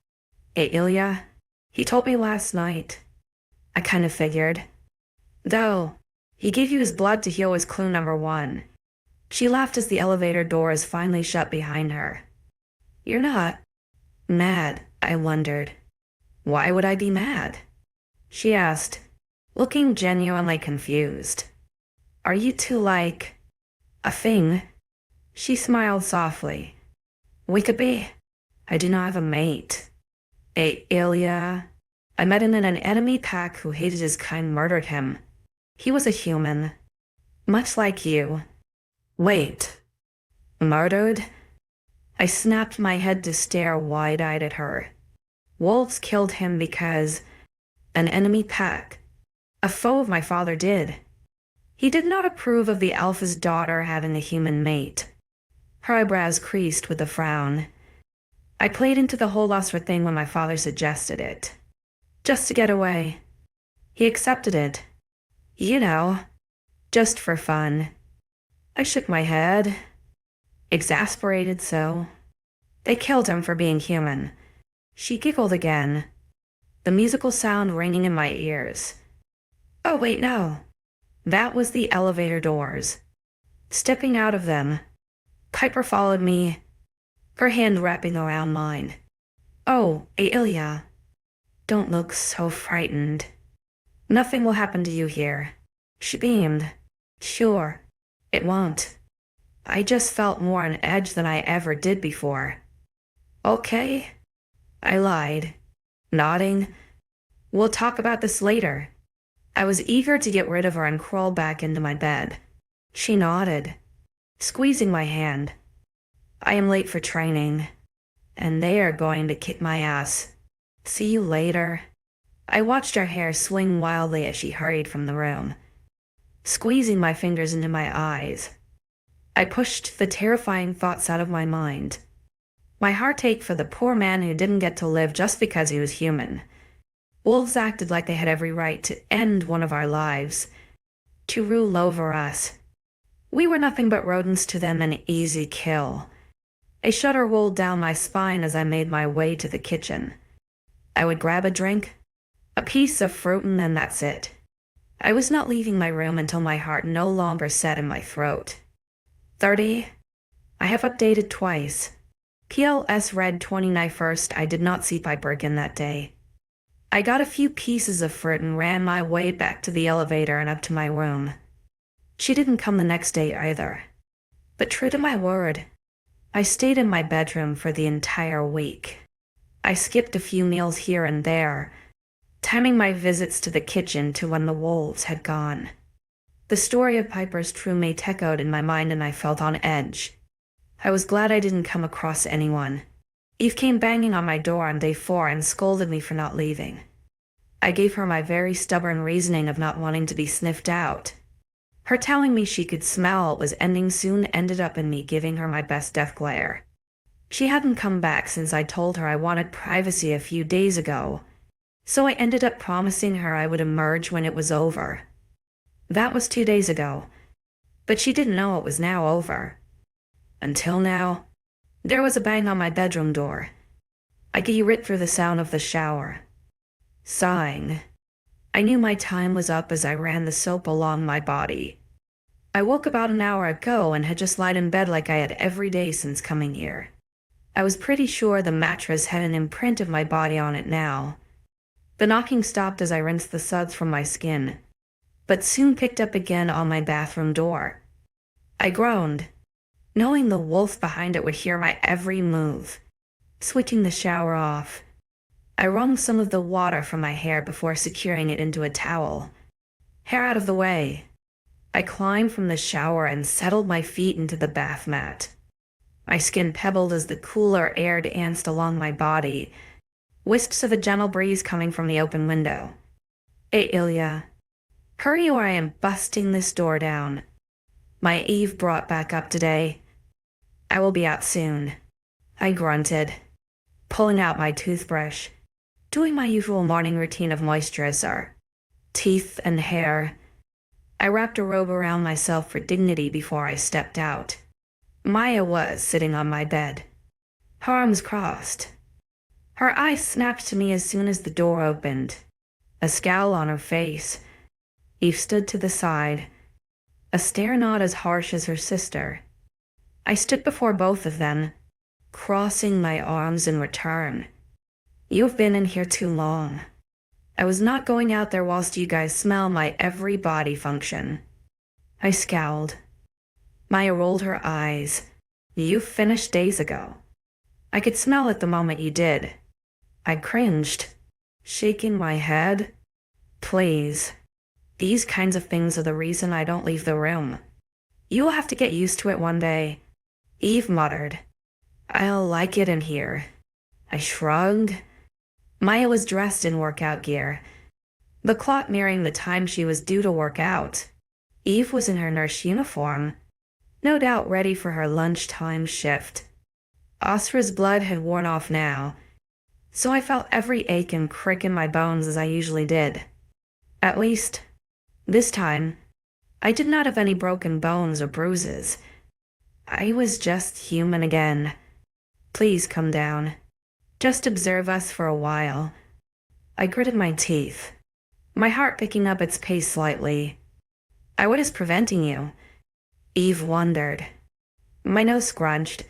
𝐊𝐢𝐬. He told me last night. I kind of figured. Though, he gave you his blood to heal his clue number 1. She laughed as the elevator doors finally shut behind her. You're not mad, I wondered. Why would I be mad? She asked, looking genuinely confused. Are you two like a thing? She smiled softly. We could be. I do not have a mate. 𝐊𝐢𝐬. I met him in an enemy pack who hated his kind murdered him. He was a human, much like you. Wait. Murdered? I snapped my head to stare wide-eyed at her. Wolves killed him because an enemy pack, a foe of my father, did. He did not approve of the Alpha's daughter having a human mate. Her eyebrows creased with a frown. I played into the whole 𝐊𝐲𝐼 thing when my father suggested it, just to get away. He accepted it. You know, just for fun. I shook my head, exasperated so. They killed him for being human. She giggled again, the musical sound ringing in my ears. Oh wait, no. That was the elevator doors. Stepping out of them, Piper followed me, her hand wrapping around mine. Oh, 𝐊𝐢𝐬. Don't look so frightened. Nothing will happen to you here. She beamed. Sure, it won't. I just felt more on edge than I ever did before. Okay, I lied, nodding. We'll talk about this later. I was eager to get rid of her and crawl back into my bed. She nodded, squeezing my hand. I am late for training, and they are going to kick my ass. See you later. I watched her hair swing wildly as she hurried from the room, squeezing my fingers into my eyes. I pushed the terrifying thoughts out of my mind. My heart ached for the poor man who didn't get to live just because he was human. Wolves acted like they had every right to end one of our lives, to rule over us. We were nothing but rodents to them, an easy kill. A shudder rolled down my spine as I made my way to the kitchen. I would grab a drink, a piece of fruit, and then that's it. I was not leaving my room until my heart no longer set in my throat. 30. I have updated twice. PLS read 29st. I did not see Piper again that day. I got a few pieces of fruit and ran my way back to the elevator and up to my room. She didn't come the next day either. But true to my word, I stayed in my bedroom for the entire week. I skipped a few meals here and there, timing my visits to the kitchen to when the wolves had gone. The story of Piper's true mate echoed in my mind and I felt on edge. I was glad I didn't come across anyone. Eve came banging on my door on day 4 and scolded me for not leaving. I gave her my very stubborn reasoning of not wanting to be sniffed out. Her telling me she could smell it was ending soon ended up in me giving her my best death glare. She hadn't come back since I told her I wanted privacy a few days ago, so I ended up promising her I would emerge when it was over. That was 2 days ago, but she didn't know it was now over. Until now, there was a bang on my bedroom door. I could hear it through the sound of the shower. Sighing. I knew my time was up as I ran the soap along my body. I woke about an hour ago and had just lied in bed like I had every day since coming here. I was pretty sure the mattress had an imprint of my body on it now. The knocking stopped as I rinsed the suds from my skin, but soon picked up again on my bathroom door. I groaned, knowing the wolf behind it would hear my every move. Switching the shower off, I wrung some of the water from my hair before securing it into a towel. Hair out of the way, I climbed from the shower and settled my feet into the bath mat. My skin pebbled as the cooler air danced along my body, wisps of a gentle breeze coming from the open window. Hey, 𝐿𝐤, hurry or I am busting this door down. My Eve brought back up today. I will be out soon. I grunted, pulling out my toothbrush, doing my usual morning routine of moisturizer, teeth and hair. I wrapped a robe around myself for dignity before I stepped out. Maya was sitting on my bed, her arms crossed. Her eyes snapped to me as soon as the door opened, a scowl on her face. Eve stood to the side, a stare not as harsh as her sister. I stood before both of them, crossing my arms in return. You've been in here too long. I was not going out there whilst you guys smell my every body function. I scowled. Maya rolled her eyes. You finished days ago. I could smell it the moment you did. I cringed, shaking my head. Please. These kinds of things are the reason I don't leave the room. You'll have to get used to it one day. Eve muttered. I'll like it in here. I shrugged. Maya was dressed in workout gear, the clock nearing the time she was due to work out. Eve was in her nurse uniform, no doubt ready for her lunchtime shift. Asra's blood had worn off now, so I felt every ache and crick in my bones as I usually did. At least, this time, I did not have any broken bones or bruises. I was just human again. Please come down. Just observe us for a while. I gritted my teeth, my heart picking up its pace slightly. What is preventing you? Eve wondered. My nose scrunched,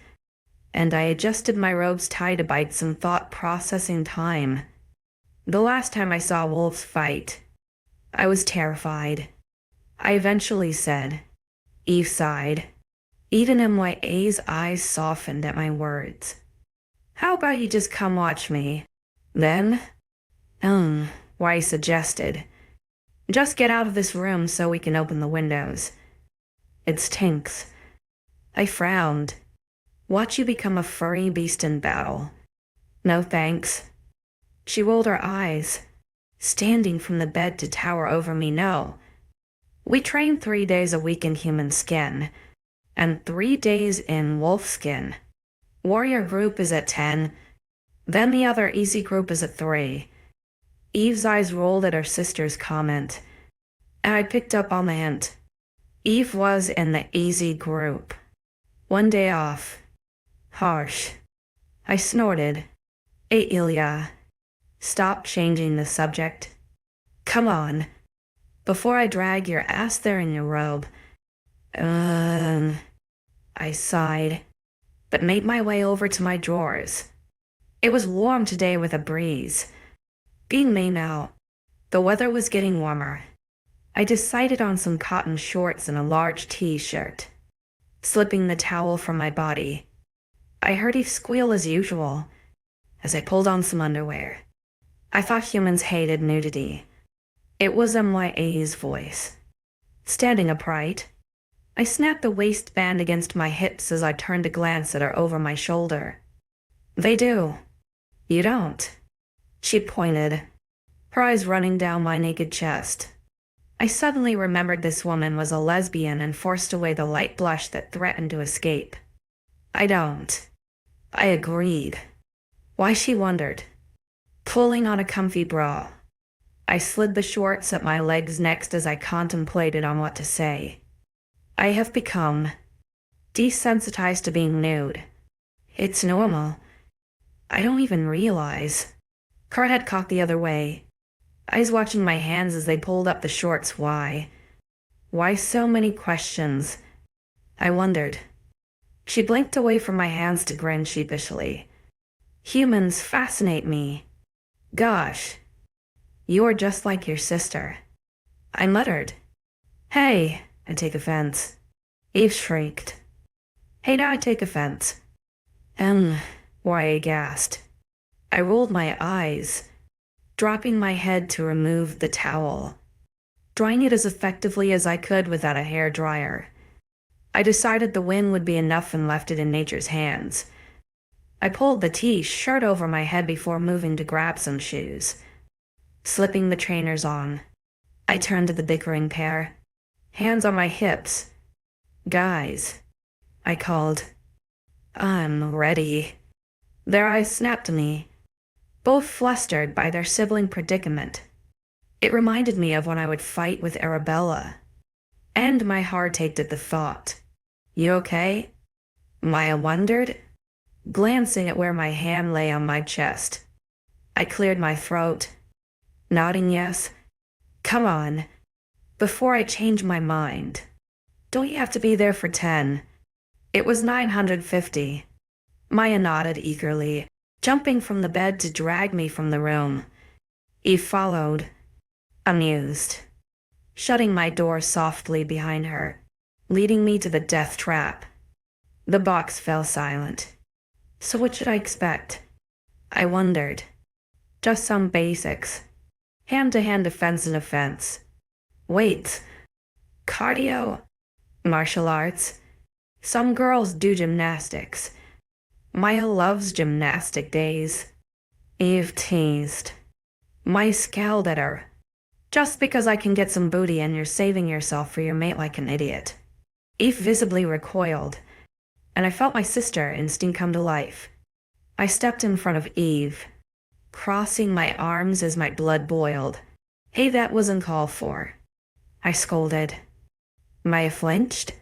and I adjusted my robe's tie to bide some thought-processing time. The last time I saw wolves fight, I was terrified. I eventually said. Eve sighed. Even MYA's eyes softened at my words. How about you just come watch me? Then? Why suggested. Just get out of this room so we can open the windows. It stinks. I frowned. Watch you become a furry beast in battle. No thanks. She rolled her eyes, standing from the bed to tower over me. No. We train 3 days a week in human skin, and 3 days in wolf skin. Warrior group is at 10, then the other easy group is at 3. Eve's eyes rolled at her sister's comment, and I picked up on the hint. Eve was in the easy group. One day off. Harsh. I snorted. 𝐊𝐢𝐬𝐻. Stop changing the subject. Come on. Before I drag your ass there in your robe. I sighed, but made my way over to my drawers. It was warm today with a breeze. Being May now, the weather was getting warmer. I decided on some cotton shorts and a large t-shirt. Slipping the towel from my body, I heard Eve squeal as usual as I pulled on some underwear. I thought humans hated nudity. It was 𝐊𝐲𝐬's voice. Standing upright, I snapped the waistband against my hips as I turned to glance at her over my shoulder. They do. You don't. She pointed, her eyes running down my naked chest. I suddenly remembered this woman was a lesbian and forced away the light blush that threatened to escape. I don't. I agreed. Why, she wondered. Pulling on a comfy bra, I slid the shorts at my legs next as I contemplated on what to say. I have become desensitized to being nude. It's normal. I don't even realize. Her head cocked the other way, eyes watching my hands as they pulled up the shorts. Why? Why so many questions? I wondered. She blinked away from my hands to grin sheepishly. Humans fascinate me. Gosh. You're just like your sister. I muttered. Hey, I take offense. Eve shrieked. Hey, now I take offense. Why, I gasped. I rolled my eyes, dropping my head to remove the towel, drying it as effectively as I could without a hair dryer. I decided the wind would be enough and left it in nature's hands. I pulled the t-shirt over my head before moving to grab some shoes. Slipping the trainers on, I turned to the bickering pair, hands on my hips. Guys, I called. I'm ready. Their eyes snapped to me, both flustered by their sibling predicament. It reminded me of when I would fight with Arabella, and my heart ached at the thought. You okay? Maya wondered, glancing at where my hand lay on my chest. I cleared my throat, nodding yes. Come on, before I change my mind. Don't you have to be there for 10? It was 950. Maya nodded eagerly, jumping from the bed to drag me from the room. Eve followed, amused, shutting my door softly behind her, leading me to the death trap. The box fell silent. So what should I expect? I wondered. Just some basics. Hand-to-hand defense and offense. Weights. Cardio. Martial arts. Some girls do gymnastics. Maya loves gymnastic days. Eve teased. Maya scowled at her. Just because I can get some booty and you're saving yourself for your mate like an idiot. Eve visibly recoiled, and I felt my sister instinct come to life. I stepped in front of Eve, crossing my arms as my blood boiled. Hey, that wasn't called for. I scolded. Maya flinched,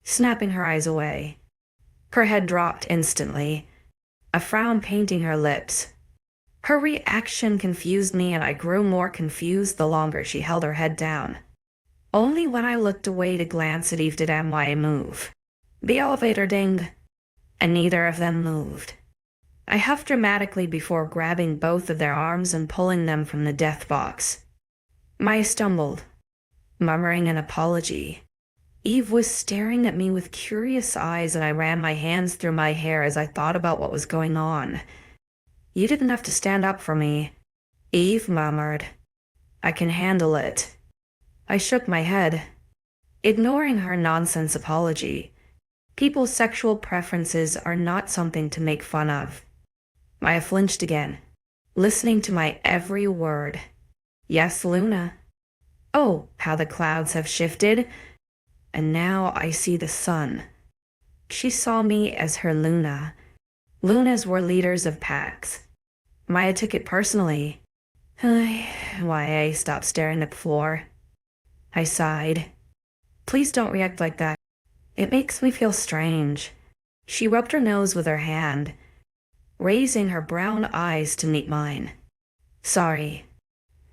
snapping her eyes away. Her head dropped instantly, a frown painting her lips. Her reaction confused me, and I grew more confused the longer she held her head down. Only when I looked away to glance at Eve did Maya move. The elevator dinged, and neither of them moved. I huffed dramatically before grabbing both of their arms and pulling them from the death box. Maya stumbled, murmuring an apology. Eve was staring at me with curious eyes, and I ran my hands through my hair as I thought about what was going on. You didn't have to stand up for me, Eve murmured. I can handle it. I shook my head, ignoring her nonsense apology. People's sexual preferences are not something to make fun of. Maya flinched again, listening to my every word. Yes, Luna. Oh, how the clouds have shifted. And now I see the sun. She saw me as her Luna. Lunas were leaders of packs. Maya took it personally, 𝐿𝐤, stop staring at the floor. I sighed. Please don't react like that. It makes me feel strange. She rubbed her nose with her hand, raising her brown eyes to meet mine. Sorry.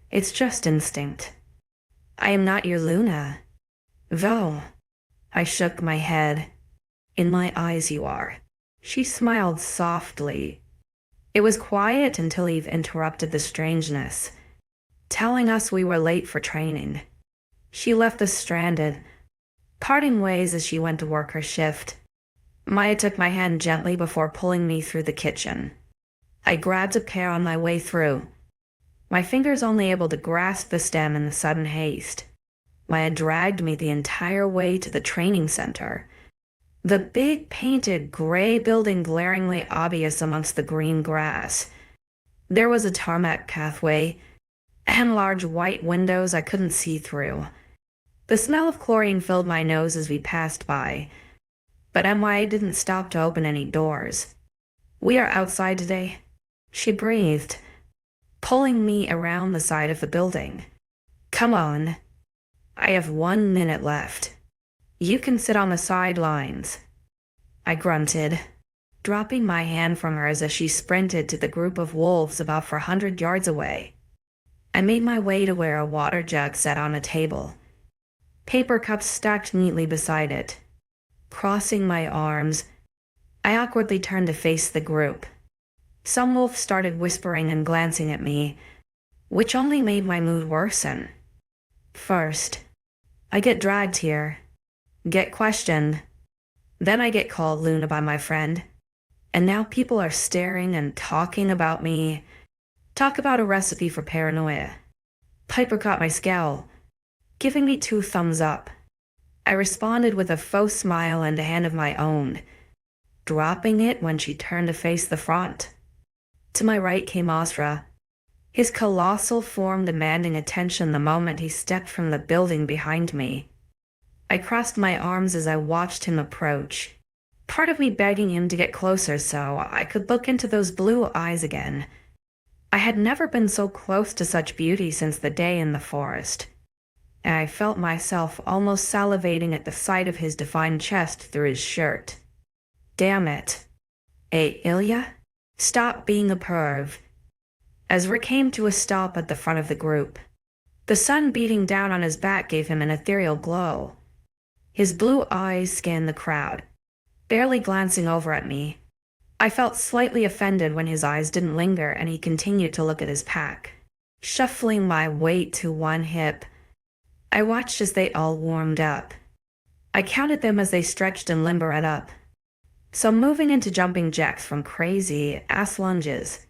It's just instinct. I am not your Luna. Though. I shook my head. In my eyes you are. She smiled softly. It was quiet until Eve interrupted the strangeness, telling us we were late for training. She left us stranded, parting ways as she went to work her shift. Maya took my hand gently before pulling me through the kitchen. I grabbed a pear on my way through, my fingers only able to grasp the stem in the sudden haste. Maya dragged me the entire way to the training center, the big painted gray building glaringly obvious amongst the green grass. There was a tarmac pathway and large white windows I couldn't see through. The smell of chlorine filled my nose as we passed by, but MY didn't stop to open any doors. We are outside today, she breathed, pulling me around the side of the building. Come on. I have 1 minute left. You can sit on the sidelines. I grunted, dropping my hand from hers as she sprinted to the group of wolves about 400 yards away. I made my way to where a water jug sat on a table, paper cups stacked neatly beside it. Crossing my arms, I awkwardly turned to face the group. Some wolves started whispering and glancing at me, which only made my mood worsen. First, I get dragged here, get questioned, then I get called Luna by my friend, and now people are staring and talking about me. Talk about a recipe for paranoia. Piper caught my scowl, giving me 2 thumbs up. I responded with a faux smile and a hand of my own, dropping it when she turned to face the front. To my right came 𝐿𝐤, his colossal form demanding attention the moment he stepped from the building behind me. I crossed my arms as I watched him approach, part of me begging him to get closer so I could look into those blue eyes again. I had never been so close to such beauty since the day in the forest, and I felt myself almost salivating at the sight of his defined chest through his shirt. Damn it. 𝐿𝐤? Stop being a perv. Ezra came to a stop at the front of the group. The sun beating down on his back gave him an ethereal glow. His blue eyes scanned the crowd, barely glancing over at me. I felt slightly offended when his eyes didn't linger and he continued to look at his pack. Shuffling my weight to one hip, I watched as they all warmed up. I counted them as they stretched and limbered up, some moving into jumping jacks from crazy ass lunges.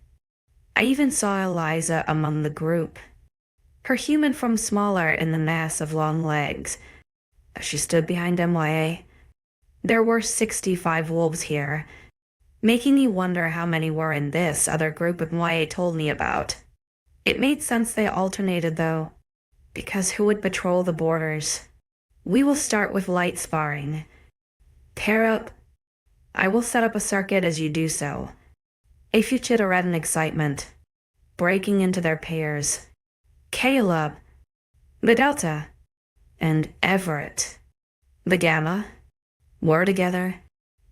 I even saw 𝐿𝐤 among the group, her human form smaller in the mass of long legs. As she stood behind MYA, there were 65 wolves here, making me wonder how many were in this other group MYA told me about. It made sense they alternated though, because who would patrol the borders? We will start with light sparring. Pair up. I will set up a circuit as you do so. 𝐊𝐤𝐳 and excitement, breaking into their pairs. Caleb, the Delta, and Everett, the Gamma, were together,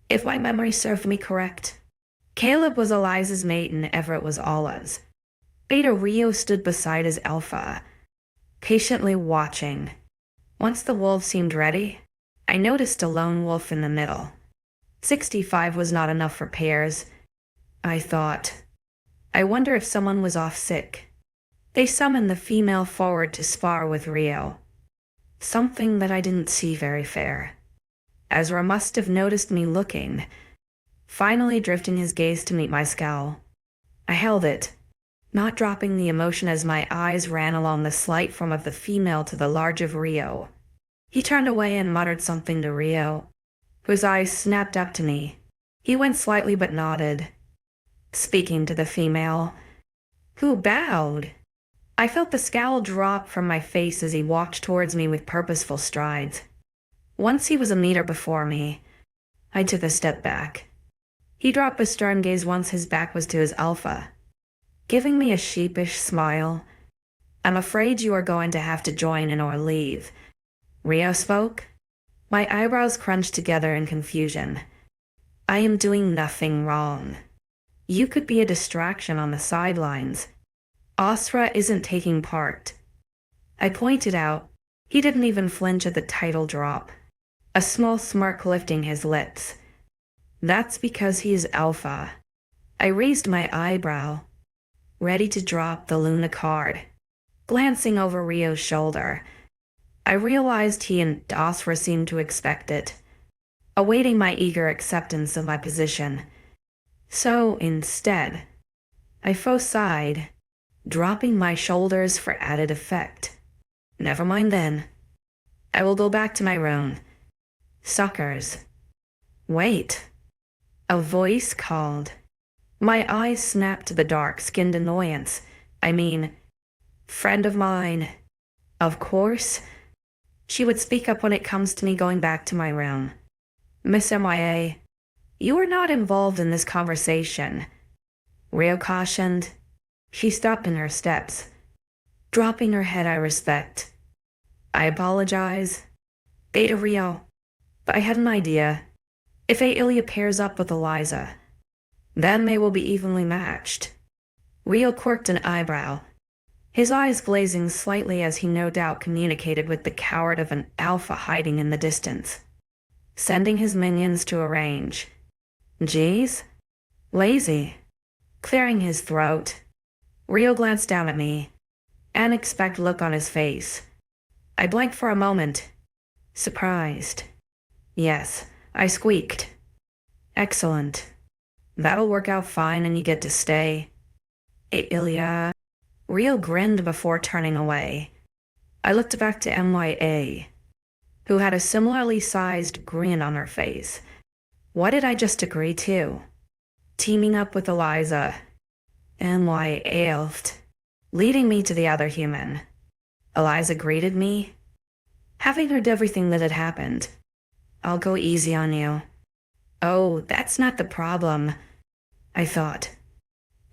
if my memory served me correct. Caleb was 𝐿𝐤𝐳's mate and Everett was Allah's. Betrayal stood beside his alpha, patiently watching. Once the wolves seemed ready, I noticed a lone wolf in the middle. 65 was not enough for pairs, I thought. I wonder if someone was off sick. They summoned the female forward to spar with 𝐊𝐤. Something that I didn't see very fair. Ezra must have noticed me looking, finally drifting his gaze to meet my scowl. I held it, not dropping the emotion as my eyes ran along the slight form of the female to the large of 𝐊𝐤. He turned away and muttered something to 𝐊𝐤, whose eyes snapped up to me. He winced slightly but nodded, speaking to the female, who bowed. I felt the scowl drop from my face as he walked towards me with purposeful strides. Once he was a meter before me, I took a step back. He dropped a stern gaze once his back was to his alpha, giving me a sheepish smile I'm afraid you are going to have to join in or leave. 𝐊𝐤 spoke. My eyebrows crunched together in confusion. I am doing nothing wrong. You could be a distraction on the sidelines. 𝐿𝐤 isn't taking part. I pointed out. He didn't even flinch at the title drop, a small smirk lifting his lips. That's because he is alpha. I raised my eyebrow, ready to drop the Luna card. Glancing over 𝐿𝐤's shoulder, I realized he and 𝐷𝐸 seemed to expect it, awaiting my eager acceptance of my position. So, instead, I sighed, dropping my shoulders for added effect. Never mind then. I will go back to my room. Suckers. Wait. A voice called. My eyes snapped to the dark-skinned annoyance. Friend of mine. Of course. She would speak up when it comes to me going back to my room. Miss MIA, you are not involved in this conversation. 𝐊𝐤 cautioned. She stopped in her steps. Dropping her head, I respect. I apologize. Beta 𝐿𝐤. But I had an idea. If 𝐊𝐤 pairs up with 𝐿𝐳, then they will be evenly matched. 𝐊𝐤 quirked an eyebrow, his eyes glazing slightly as he no doubt communicated with the coward of an alpha hiding in the distance, sending his minions to arrange. Geez? Lazy. Clearing his throat, 𝐊𝐤 glanced down at me, an unexpected look on his face. I blanked for a moment, surprised. Yes, I squeaked. Excellent. That'll work out fine and you get to stay. 𝐿𝐤. 𝐊𝐤 grinned before turning away. I looked back to MIA, who had a similarly sized grin on her face. What did I just agree to? Teaming up with 𝐊𝐳. MIA, leading me to the other human. 𝐊𝐳 greeted me, having heard everything that had happened. I'll go easy on you. Oh, that's not the problem, I thought.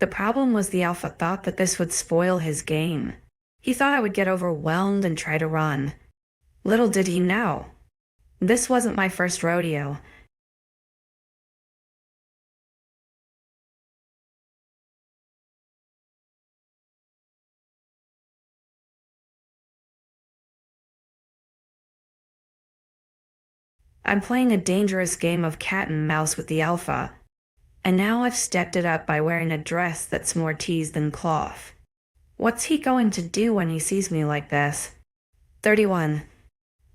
The problem was the alpha thought that this would spoil his game. He thought I would get overwhelmed and try to run. Little did he know. This wasn't my first rodeo. I'm playing a dangerous game of cat and mouse with the alpha, and now I've stepped it up by wearing a dress that's more tease than cloth. What's he going to do when he sees me like this? 31.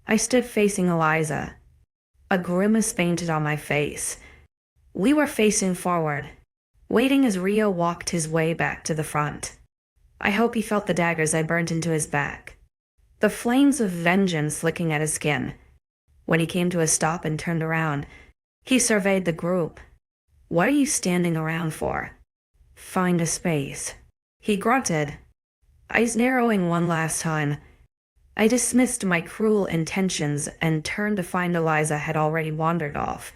I stood facing 𝐊𝐳, a grimace painted on my face. We were facing forward, waiting as 𝐊𝐤 walked his way back to the front. I hope he felt the daggers I burnt into his back, the flames of vengeance licking at his skin. When he came to a stop and turned around, he surveyed the group. What are you standing around for? Find a space. He grunted, eyes narrowing one last time. I dismissed my cruel intentions and turned to find 𝐊𝐳 had already wandered off.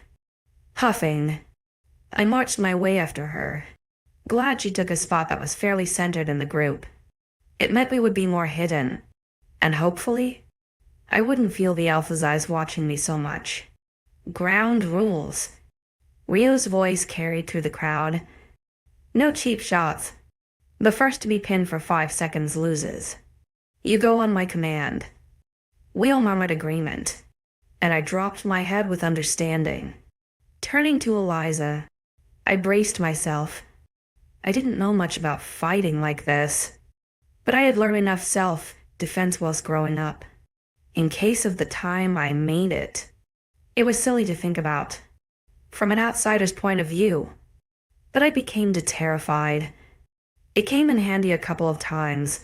Huffing, I marched my way after her, glad she took a spot that was fairly centered in the group. It meant we would be more hidden, and hopefully, I wouldn't feel the alpha's eyes watching me so much. Ground rules. 𝐊𝐤's voice carried through the crowd. No cheap shots. The first to be pinned for 5 seconds loses. You go on my command. 𝐊𝐤 murmured agreement, and I dropped my head with understanding. Turning to 𝐊𝐳, I braced myself. I didn't know much about fighting like this, but I had learned enough self-defense whilst growing up. In case of the time I made it. It was silly to think about, from an outsider's point of view, but I became terrified. It came in handy a couple of times,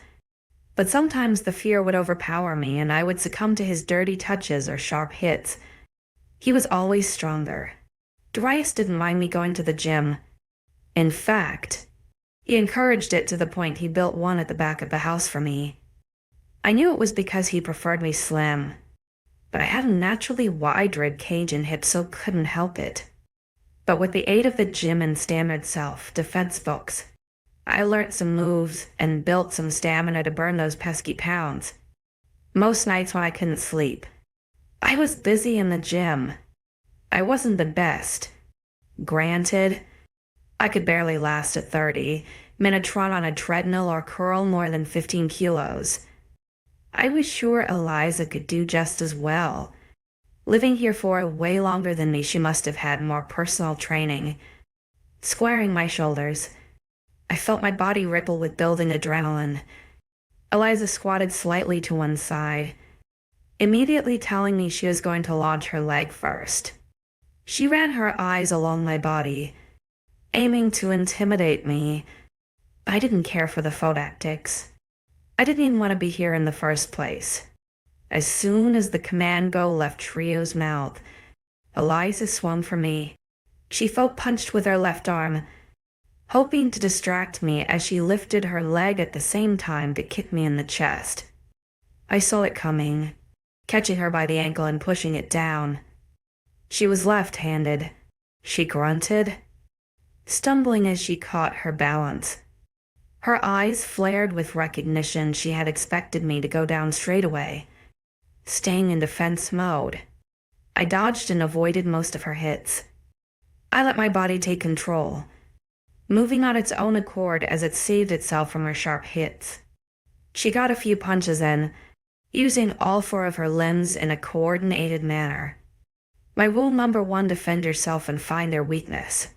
but sometimes the fear would overpower me and I would succumb to his dirty touches or sharp hits. He was always stronger. Darius didn't mind me going to the gym. In fact, he encouraged it to the point he built one at the back of the house for me. I knew it was because he preferred me slim, but I had a naturally wide rib cage and hips, so couldn't help it. But with the aid of the gym and standard self-defense books, I learnt some moves and built some stamina to burn those pesky pounds. Most nights when I couldn't sleep, I was busy in the gym. I wasn't the best. Granted, I could barely last a 30-minute run on a treadmill or curl more than 15 kilos. I was sure 𝐊𝐲𝐬𝐧 could do just as well. Living here for way longer than me, she must have had more personal training. Squaring my shoulders, I felt my body ripple with building adrenaline. 𝐊𝐲𝐬𝐧 squatted slightly to one side, immediately telling me she was going to launch her leg first. She ran her eyes along my body, aiming to intimidate me. I didn't care for the phone tactics. I didn't even want to be here in the first place. As soon as the command go left Trio's mouth, 𝐊𝐲𝐬𝐧 swung for me. She felt punched with her left arm, hoping to distract me as she lifted her leg at the same time to kick me in the chest. I saw it coming, catching her by the ankle and pushing it down. She was left-handed. She grunted, stumbling as she caught her balance. Her eyes flared with recognition. She had expected me to go down straight away, staying in defense mode. I dodged and avoided most of her hits. I let my body take control, moving on its own accord as it saved itself from her sharp hits. She got a few punches in, using all 4 of her limbs in a coordinated manner. My rule number 1: defend yourself and find their weakness.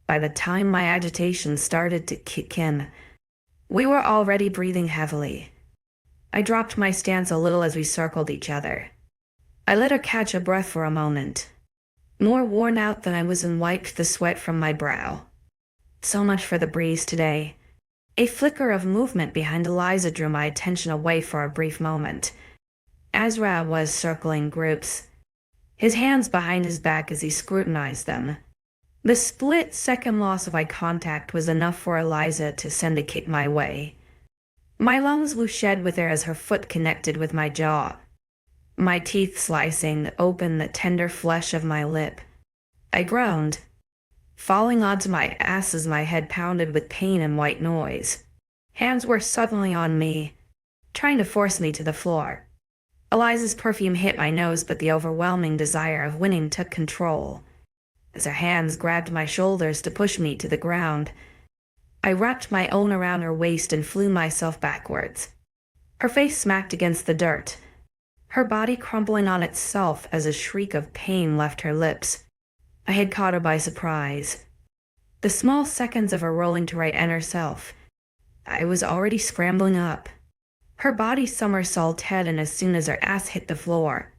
By the time my agitation started to kick in, we were already breathing heavily. I dropped my stance a little as we circled each other. I let her catch a breath for a moment, more worn out than I was, and wiped the sweat from my brow. So much for the breeze today. A flicker of movement behind 𝐊𝐲𝐬𝐧 drew my attention away for a brief moment. Azra was circling groups, his hands behind his back as he scrutinized them. The split-second loss of eye contact was enough for 𝐊𝐲𝐬𝐧 to send a kick my way. My lungs whooshed with air as her foot connected with my jaw, my teeth slicing open the tender flesh of my lip. I groaned, falling onto my ass as my head pounded with pain and white noise. Hands were suddenly on me, trying to force me to the floor. 𝐊𝐲𝐬𝐧's perfume hit my nose, but the overwhelming desire of winning took control. As her hands grabbed my shoulders to push me to the ground, I wrapped my own around her waist and flew myself backwards. Her face smacked against the dirt, her body crumbling on itself as a shriek of pain left her lips. I had caught her by surprise. The small seconds of her rolling to right and herself, I was already scrambling up. Her body somersaulted, and as soon as her ass hit the floor,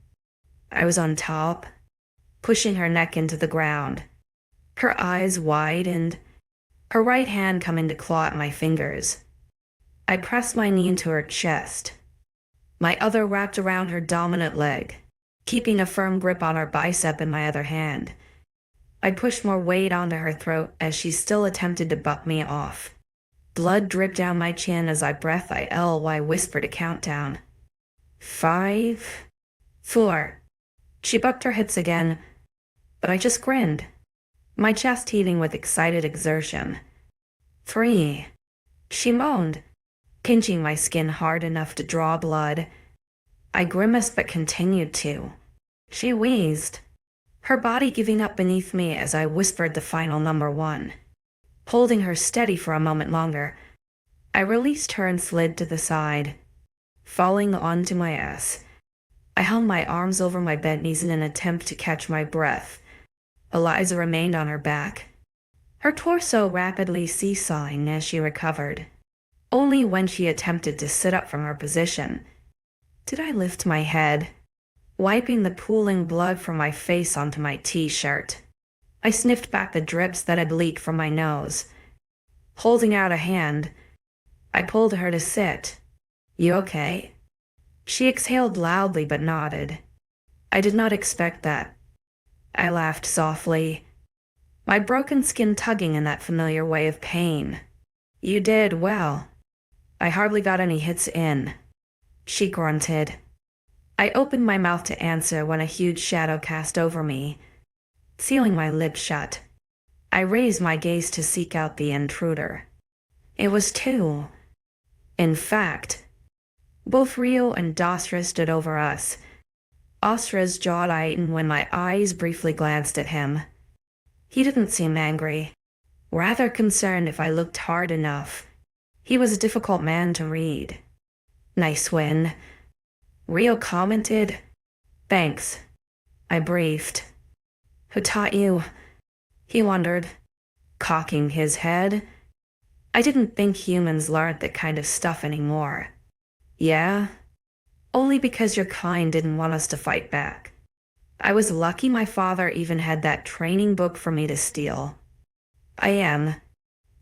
I was on top, pushing her neck into the ground. Her eyes widened, her right hand coming to claw at my fingers. I pressed my knee into her chest, my other wrapped around her dominant leg, keeping a firm grip on her bicep in my other hand. I pushed more weight onto her throat as she still attempted to buck me off. Blood dripped down my chin as I breathed. 𝐊𝐲𝐬𝐧 whispered a countdown. 5, 4. She bucked her hips again, but I just grinned, my chest heaving with excited exertion. 3. She moaned, pinching my skin hard enough to draw blood. I grimaced but continued to. She wheezed, her body giving up beneath me as I whispered the final number 1. Holding her steady for a moment longer, I released her and slid to the side, falling onto my ass. I held my arms over my bent knees in an attempt to catch my breath. 𝐊𝐲𝐬𝐧 remained on her back, her torso rapidly seesawing as she recovered. Only when she attempted to sit up from her position did I lift my head, wiping the pooling blood from my face onto my t-shirt. I sniffed back the drips that had leaked from my nose. Holding out a hand, I pulled her to sit. "You okay?" She exhaled loudly but nodded. I did not expect that. I laughed softly, my broken skin tugging in that familiar way of pain. "You did well. I hardly got any hits in," she grunted. I opened my mouth to answer when a huge shadow cast over me, sealing my lips shut. I raised my gaze to seek out the intruder. It was two. In fact, both 𝐊𝐢 and Darius stood over us. 𝐊𝐲's jaw tightened when my eyes briefly glanced at him. He didn't seem angry, rather concerned if I looked hard enough. He was a difficult man to read. "Nice win," 𝐊𝐢 commented. "Thanks," I briefed. "Who taught you?" he wondered, cocking his head. I didn't think humans learned that kind of stuff anymore. "Yeah? Only because your kind didn't want us to fight back. I was lucky my father even had that training book for me to steal. I am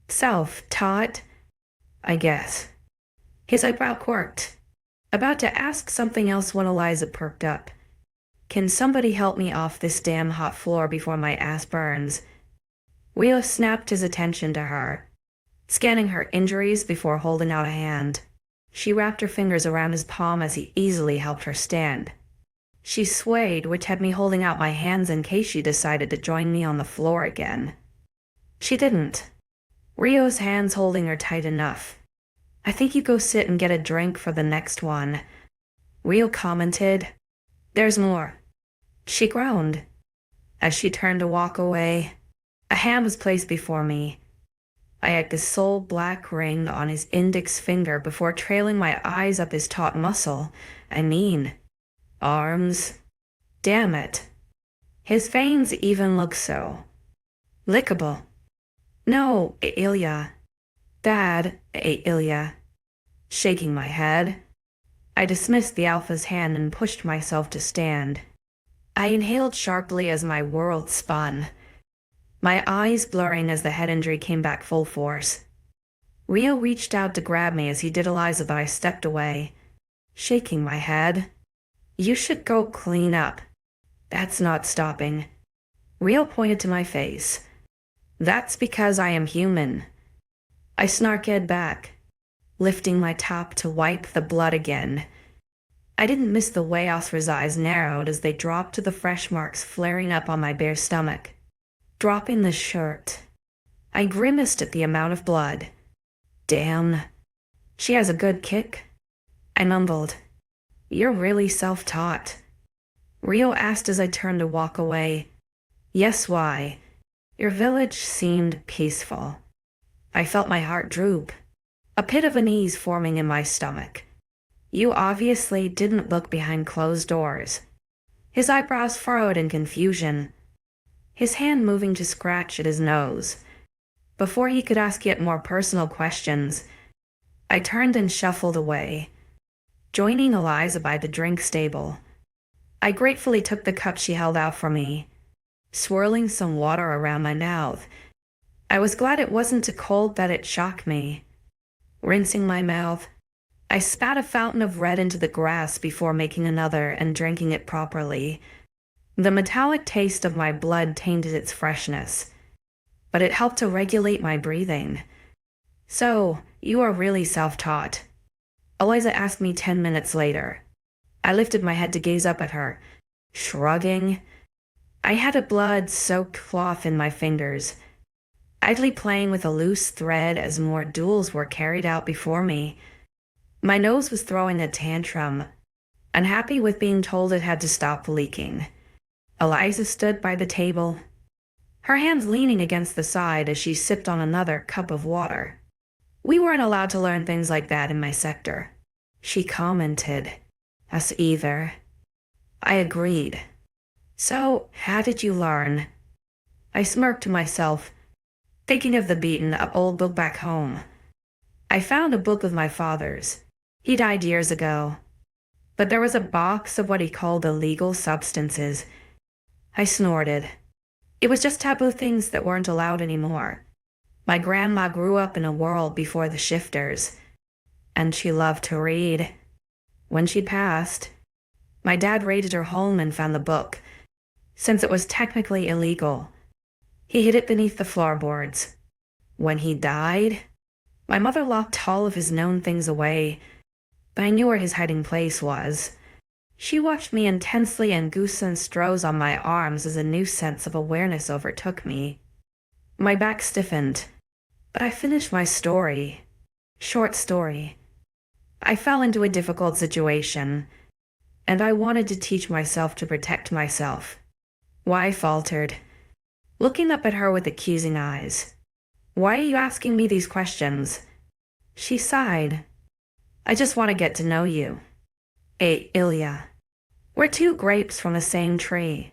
self-taught, I guess." His eyebrow quirked, about to ask something else when 𝐊𝐲 perked up. "Can somebody help me off this damn hot floor before my ass burns?" 𝐊𝐢 snapped his attention to her, scanning her injuries before holding out a hand. She wrapped her fingers around his palm as he easily helped her stand. She swayed, which had me holding out my hands in case she decided to join me on the floor again. She didn't. 𝐊𝐢's hands holding her tight enough. "I think you go sit and get a drink for the next one," 𝐊𝐢 commented. "There's more," she groaned. As she turned to walk away, a hand was placed before me. I had the sole black ring on his index finger before trailing my eyes up his taut muscle. Arms. Damn it. His veins even looked so lickable. "No, 𝐊𝐢𝐬. Bad, 𝐊𝐢𝐬." Shaking my head, I dismissed the Alpha's hand and pushed myself to stand. I inhaled sharply as my world spun, my eyes blurring as the head injury came back full force. 𝐊𝐢 reached out to grab me as he did 𝐊𝐲, but I stepped away, shaking my head. "You should go clean up." "That's not stopping." 𝐊𝐢 pointed to my face. "That's because I am human." I snarked back, lifting my top to wipe the blood again. I didn't miss the way 𝐊𝐲's eyes narrowed as they dropped to the fresh marks flaring up on my bare stomach. Dropping the shirt, I grimaced at the amount of blood. "Damn, she has a good kick," I mumbled. "You're really self-taught?" 𝐊𝐢 asked as I turned to walk away. "Yes, why? Your village seemed peaceful." I felt my heart droop, a pit of unease forming in my stomach. "You obviously didn't look behind closed doors." His eyebrows furrowed in confusion, his hand moving to scratch at his nose. Before he could ask yet more personal questions, I turned and shuffled away, joining 𝐊𝐲 by the drink stable. I gratefully took the cup she held out for me, swirling some water around my mouth. I was glad it wasn't too cold that it shocked me. Rinsing my mouth, I spat a fountain of red into the grass before making another and drinking it properly. The metallic taste of my blood tainted its freshness, but it helped to regulate my breathing. "So, you are really self-taught?" 𝐊𝐲 asked me 10 minutes later. I lifted my head to gaze up at her, shrugging. I had a blood-soaked cloth in my fingers, idly playing with a loose thread as more duels were carried out before me. My nose was throwing a tantrum, unhappy with being told it had to stop leaking. 𝐊𝐲 stood by the table, her hands leaning against the side as she sipped on another cup of water. "We weren't allowed to learn things like that in my sector," she commented. "Us either." I agreed. "So, how did you learn?" I smirked to myself, thinking of the beaten-up old book back home. I found a book of my father's. He died years ago, but there was a box of what he called illegal substances. I snorted. It was just taboo things that weren't allowed anymore. My grandma grew up in a world before the shifters, and she loved to read. When she passed, my dad raided her home and found the book. Since it was technically illegal, he hid it beneath the floorboards. When he died, my mother locked all of his known things away, but I knew where his hiding place was. She watched me intensely and 𝐊𝐢𝐧𝐼 on my arms as a new sense of awareness overtook me. My back stiffened, But I finished my story. Short story. I fell into a difficult situation, and I wanted to teach myself to protect myself. Why? I faltered, looking up at her with accusing eyes. Why are you asking me these questions? She sighed. I just want to get to know you. 𝐊𝐢𝐬. We're two grapes from the same tree.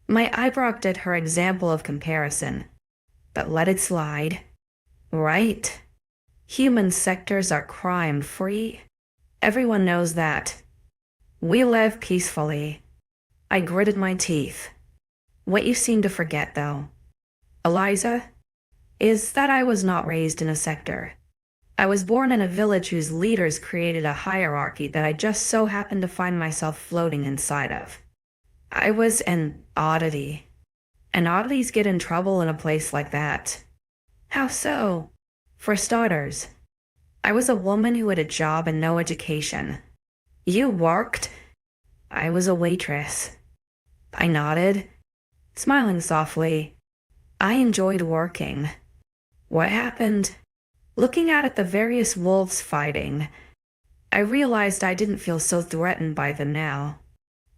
My eyebrow did her example of comparison, but let it slide. Right? Human sectors are crime-free. Everyone knows that. We live peacefully. I gritted my teeth. What you seem to forget, though, Eliza, is that I was not raised in a sector. I was born in a village whose leaders created a hierarchy that I just so happened to find myself floating inside of. I was an oddity. And oddities get in trouble in a place like that. How so? For starters, I was a woman who had a job and no education. You worked? I was a waitress. I nodded, smiling softly. I enjoyed working. What happened? Looking out at the various wolves fighting, I realized I didn't feel so threatened by them now.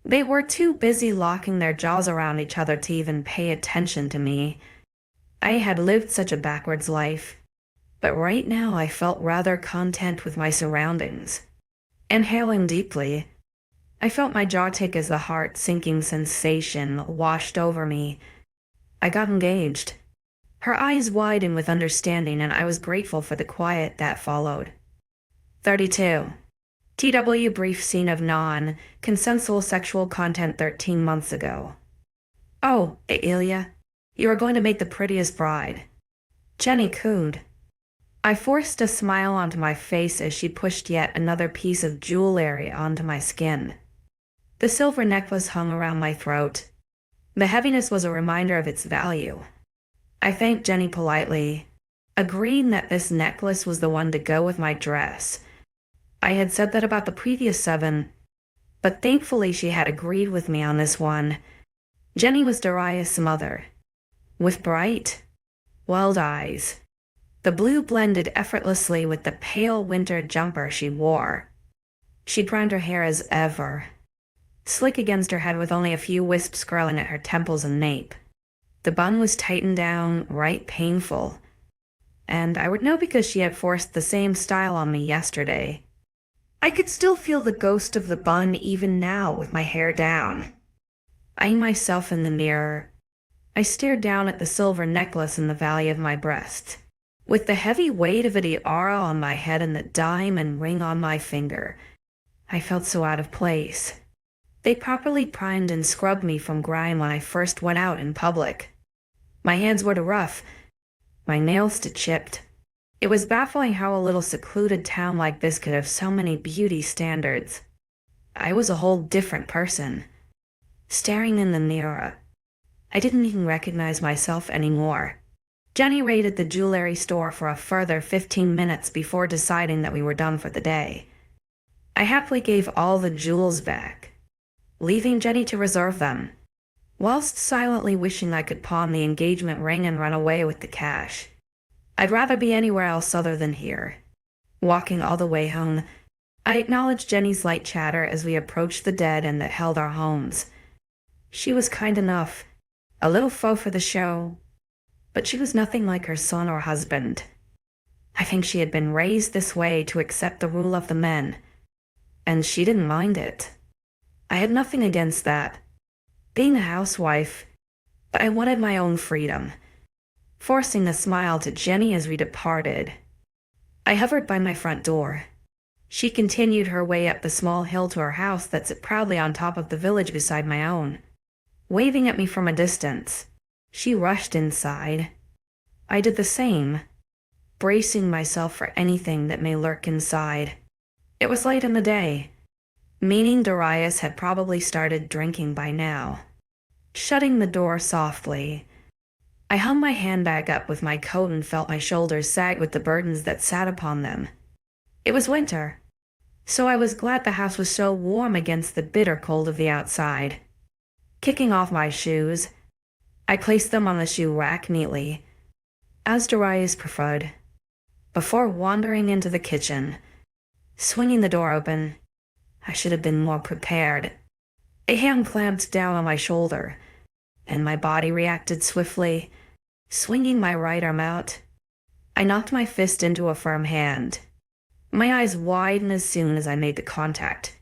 They were too busy locking their jaws around each other to even pay attention to me. I had lived such a backwards life, but right now I felt rather content with my surroundings. Inhaling deeply, I felt my jaw tick as the heart-sinking sensation washed over me. I got engaged. Her eyes widened with understanding, and I was grateful for the quiet that followed. 32. TW brief scene of non-consensual sexual content 13 months ago. Oh, 𝐊𝐢𝐬, you are going to make the prettiest bride. Jenny cooed. I forced a smile onto my face as she pushed yet another piece of jewelry onto my skin. The silver necklace hung around my throat. The heaviness was a reminder of its value. I thanked Jenny politely, agreeing that this necklace was the one to go with my dress. I had said that about the previous 7, but thankfully she had agreed with me on this one. Jenny was Darius' mother, with bright, wild eyes. The blue blended effortlessly with the pale winter jumper she wore. She'd browned her hair as ever, slick against her head with only a few wisps curling at her temples and nape. The bun was tightened down, right painful, and I would know because she had forced the same style on me yesterday. I could still feel the ghost of the bun even now with my hair down. Eyeing myself in the mirror, I stared down at the silver necklace in the valley of my breast. With the heavy weight of a tiara on my head and the diamond ring on my finger, I felt so out of place. They properly primed and scrubbed me from grime when I first went out in public. My hands were too rough, my nails too chipped. It was baffling how a little secluded town like this could have so many beauty standards. I was a whole different person. Staring in the mirror, I didn't even recognize myself anymore. Jenny raided the jewelry store for a further 15 minutes before deciding that we were done for the day. I happily gave all the jewels back, leaving Jenny to reserve them, whilst silently wishing I could pawn the engagement ring and run away with the cash. I'd rather be anywhere else other than here. Walking all the way home, I acknowledged Jenny's light chatter as we approached the dead end that held our homes. She was kind enough, a little faux for the show, but she was nothing like her son or husband. I think she had been raised this way to accept the rule of the men, and she didn't mind it. I had nothing against that, being a housewife, but I wanted my own freedom. Forcing a smile to Jenny as we departed, I hovered by my front door. She continued her way up the small hill to her house that sat proudly on top of the village beside my own. Waving at me from a distance, she rushed inside. I did the same, bracing myself for anything that may lurk inside. It was late in the day, meaning Darius had probably started drinking by now. Shutting the door softly, I hung my handbag up with my coat and felt my shoulders sag with the burdens that sat upon them. It was winter, so I was glad the house was so warm against the bitter cold of the outside. Kicking off my shoes, I placed them on the shoe rack neatly, as Darius preferred, before wandering into the kitchen. Swinging the door open, I should have been more prepared. A hand clamped down on my shoulder, and my body reacted swiftly, swinging my right arm out. I knocked my fist into a firm hand. My eyes widened as soon as I made the contact,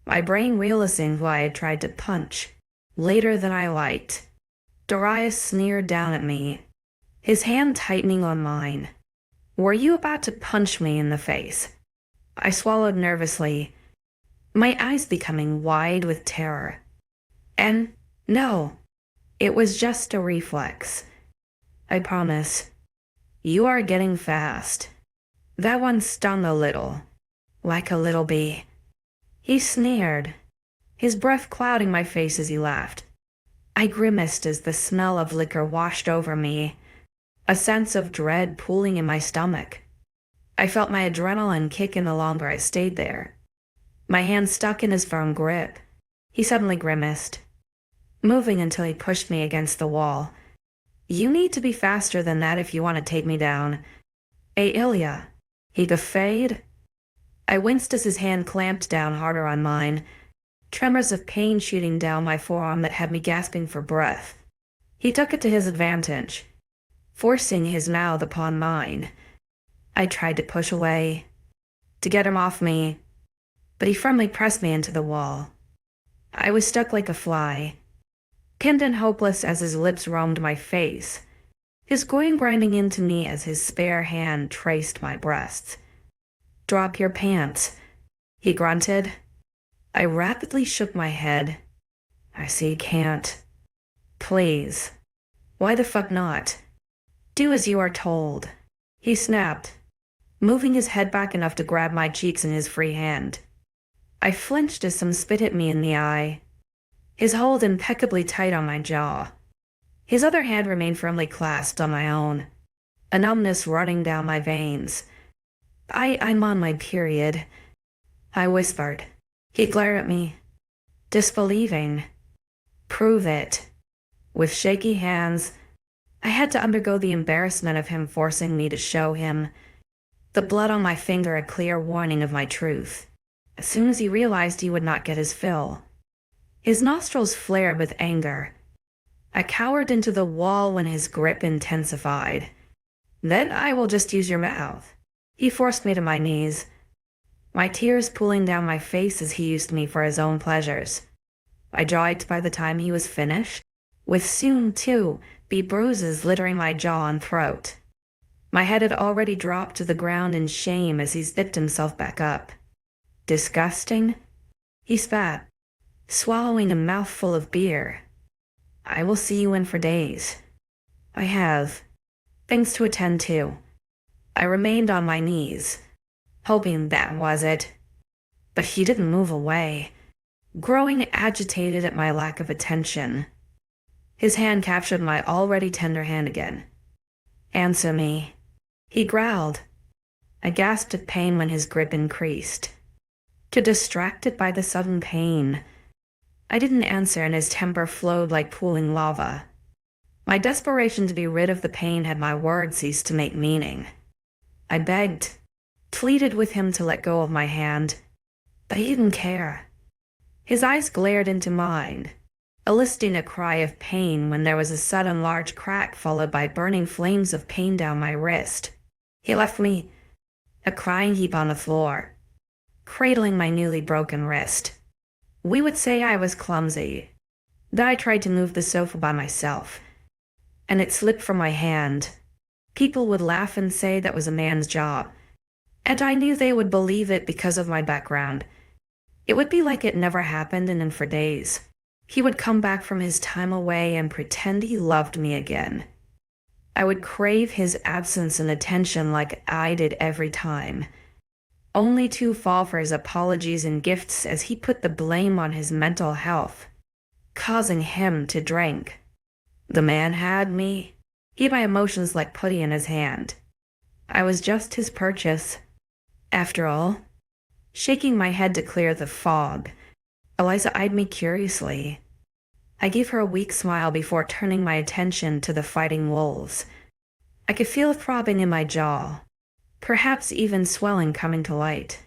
my brain realizing why I had tried to punch later than I liked. Darius sneered down at me, his hand tightening on mine. "Were you about to punch me in the face?" I swallowed nervously, my eyes becoming wide with terror. "And no, it was just a reflex. I promise. You are getting fast. That one stung a little, like a little bee." He sneered, his breath clouding my face as he laughed. I grimaced as the smell of liquor washed over me, a sense of dread pooling in my stomach. I felt my adrenaline kick in the longer I stayed there. My hand stuck in his firm grip. He suddenly grimaced, moving until he pushed me against the wall. "You need to be faster than that if you want to take me down. 𝐊𝐢𝐬𝐩𝐿, 𝐊𝐢𝐳." I winced as his hand clamped down harder on mine, tremors of pain shooting down my forearm that had me gasping for breath. He took it to his advantage, forcing his mouth upon mine. I tried to push away, to get him off me, but he firmly pressed me into the wall. I was stuck like a fly, pinned and hopeless as his lips roamed my face, his groin grinding into me as his spare hand traced my breasts. "Drop your pants," he grunted. I rapidly shook my head. "I see you can't. Please. Why the fuck not? Do as you are told," he snapped, moving his head back enough to grab my cheeks in his free hand. I flinched as some spit hit me in the eye, his hold impeccably tight on my jaw. His other hand remained firmly clasped on my own, a numbness running down my veins. I'm on my period," I whispered. He glared at me, disbelieving. "Prove it." With shaky hands, I had to undergo the embarrassment of him forcing me to show him, the blood on my finger a clear warning of my truth. As soon as he realized he would not get his fill, his nostrils flared with anger. I cowered into the wall when his grip intensified. "Then I will just use your mouth." He forced me to my knees, my tears pooling down my face as he used me for his own pleasures. My jaw ached by the time he was finished, with soon, too, be bruises littering my jaw and throat. My head had already dropped to the ground in shame as he zipped himself back up. "Disgusting?" he spat, swallowing a mouthful of beer. "I will see you in for days. I have things to attend to." I remained on my knees, hoping that was it. But he didn't move away, growing agitated at my lack of attention. His hand captured my already tender hand again. "Answer me," he growled. I gasped at pain when his grip increased, too distracted by the sudden pain. I didn't answer, and his temper flowed like pooling lava. My desperation to be rid of the pain had my words ceased to make meaning. I begged, pleaded with him to let go of my hand, but he didn't care. His eyes glared into mine, eliciting a cry of pain when there was a sudden large crack followed by burning flames of pain down my wrist. He left me, a crying heap on the floor, cradling my newly broken wrist. We would say I was clumsy, that I tried to move the sofa by myself, and it slipped from my hand. People would laugh and say that was a man's job, and I knew they would believe it because of my background. It would be like it never happened, and then for days, he would come back from his time away and pretend he loved me again. I would crave his absence and attention like I did every time, only to fall for his apologies and gifts as he put the blame on his mental health, causing him to drink. The man had me. He had my emotions like putty in his hand. I was just his purchase. After all, shaking my head to clear the fog, 𝐊𝐲 eyed me curiously. I gave her a weak smile before turning my attention to the fighting wolves. I could feel a throbbing in my jaw, perhaps even swelling coming to light.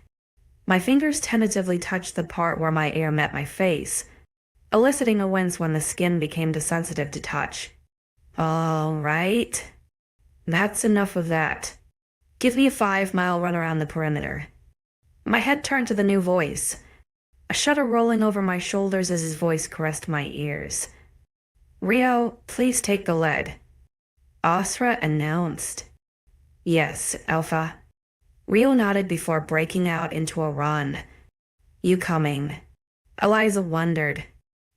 My fingers tentatively touched the part where my ear met my face, eliciting a wince when the skin became too sensitive to touch. All right. That's enough of that. Give me a 5-mile run around the perimeter. My head turned to the new voice, a shudder rolling over my shoulders as his voice caressed my ears. Rio, please take the lead. Asra announced. Yes, Alpha. Rio nodded before breaking out into a run. You coming? Eliza wondered.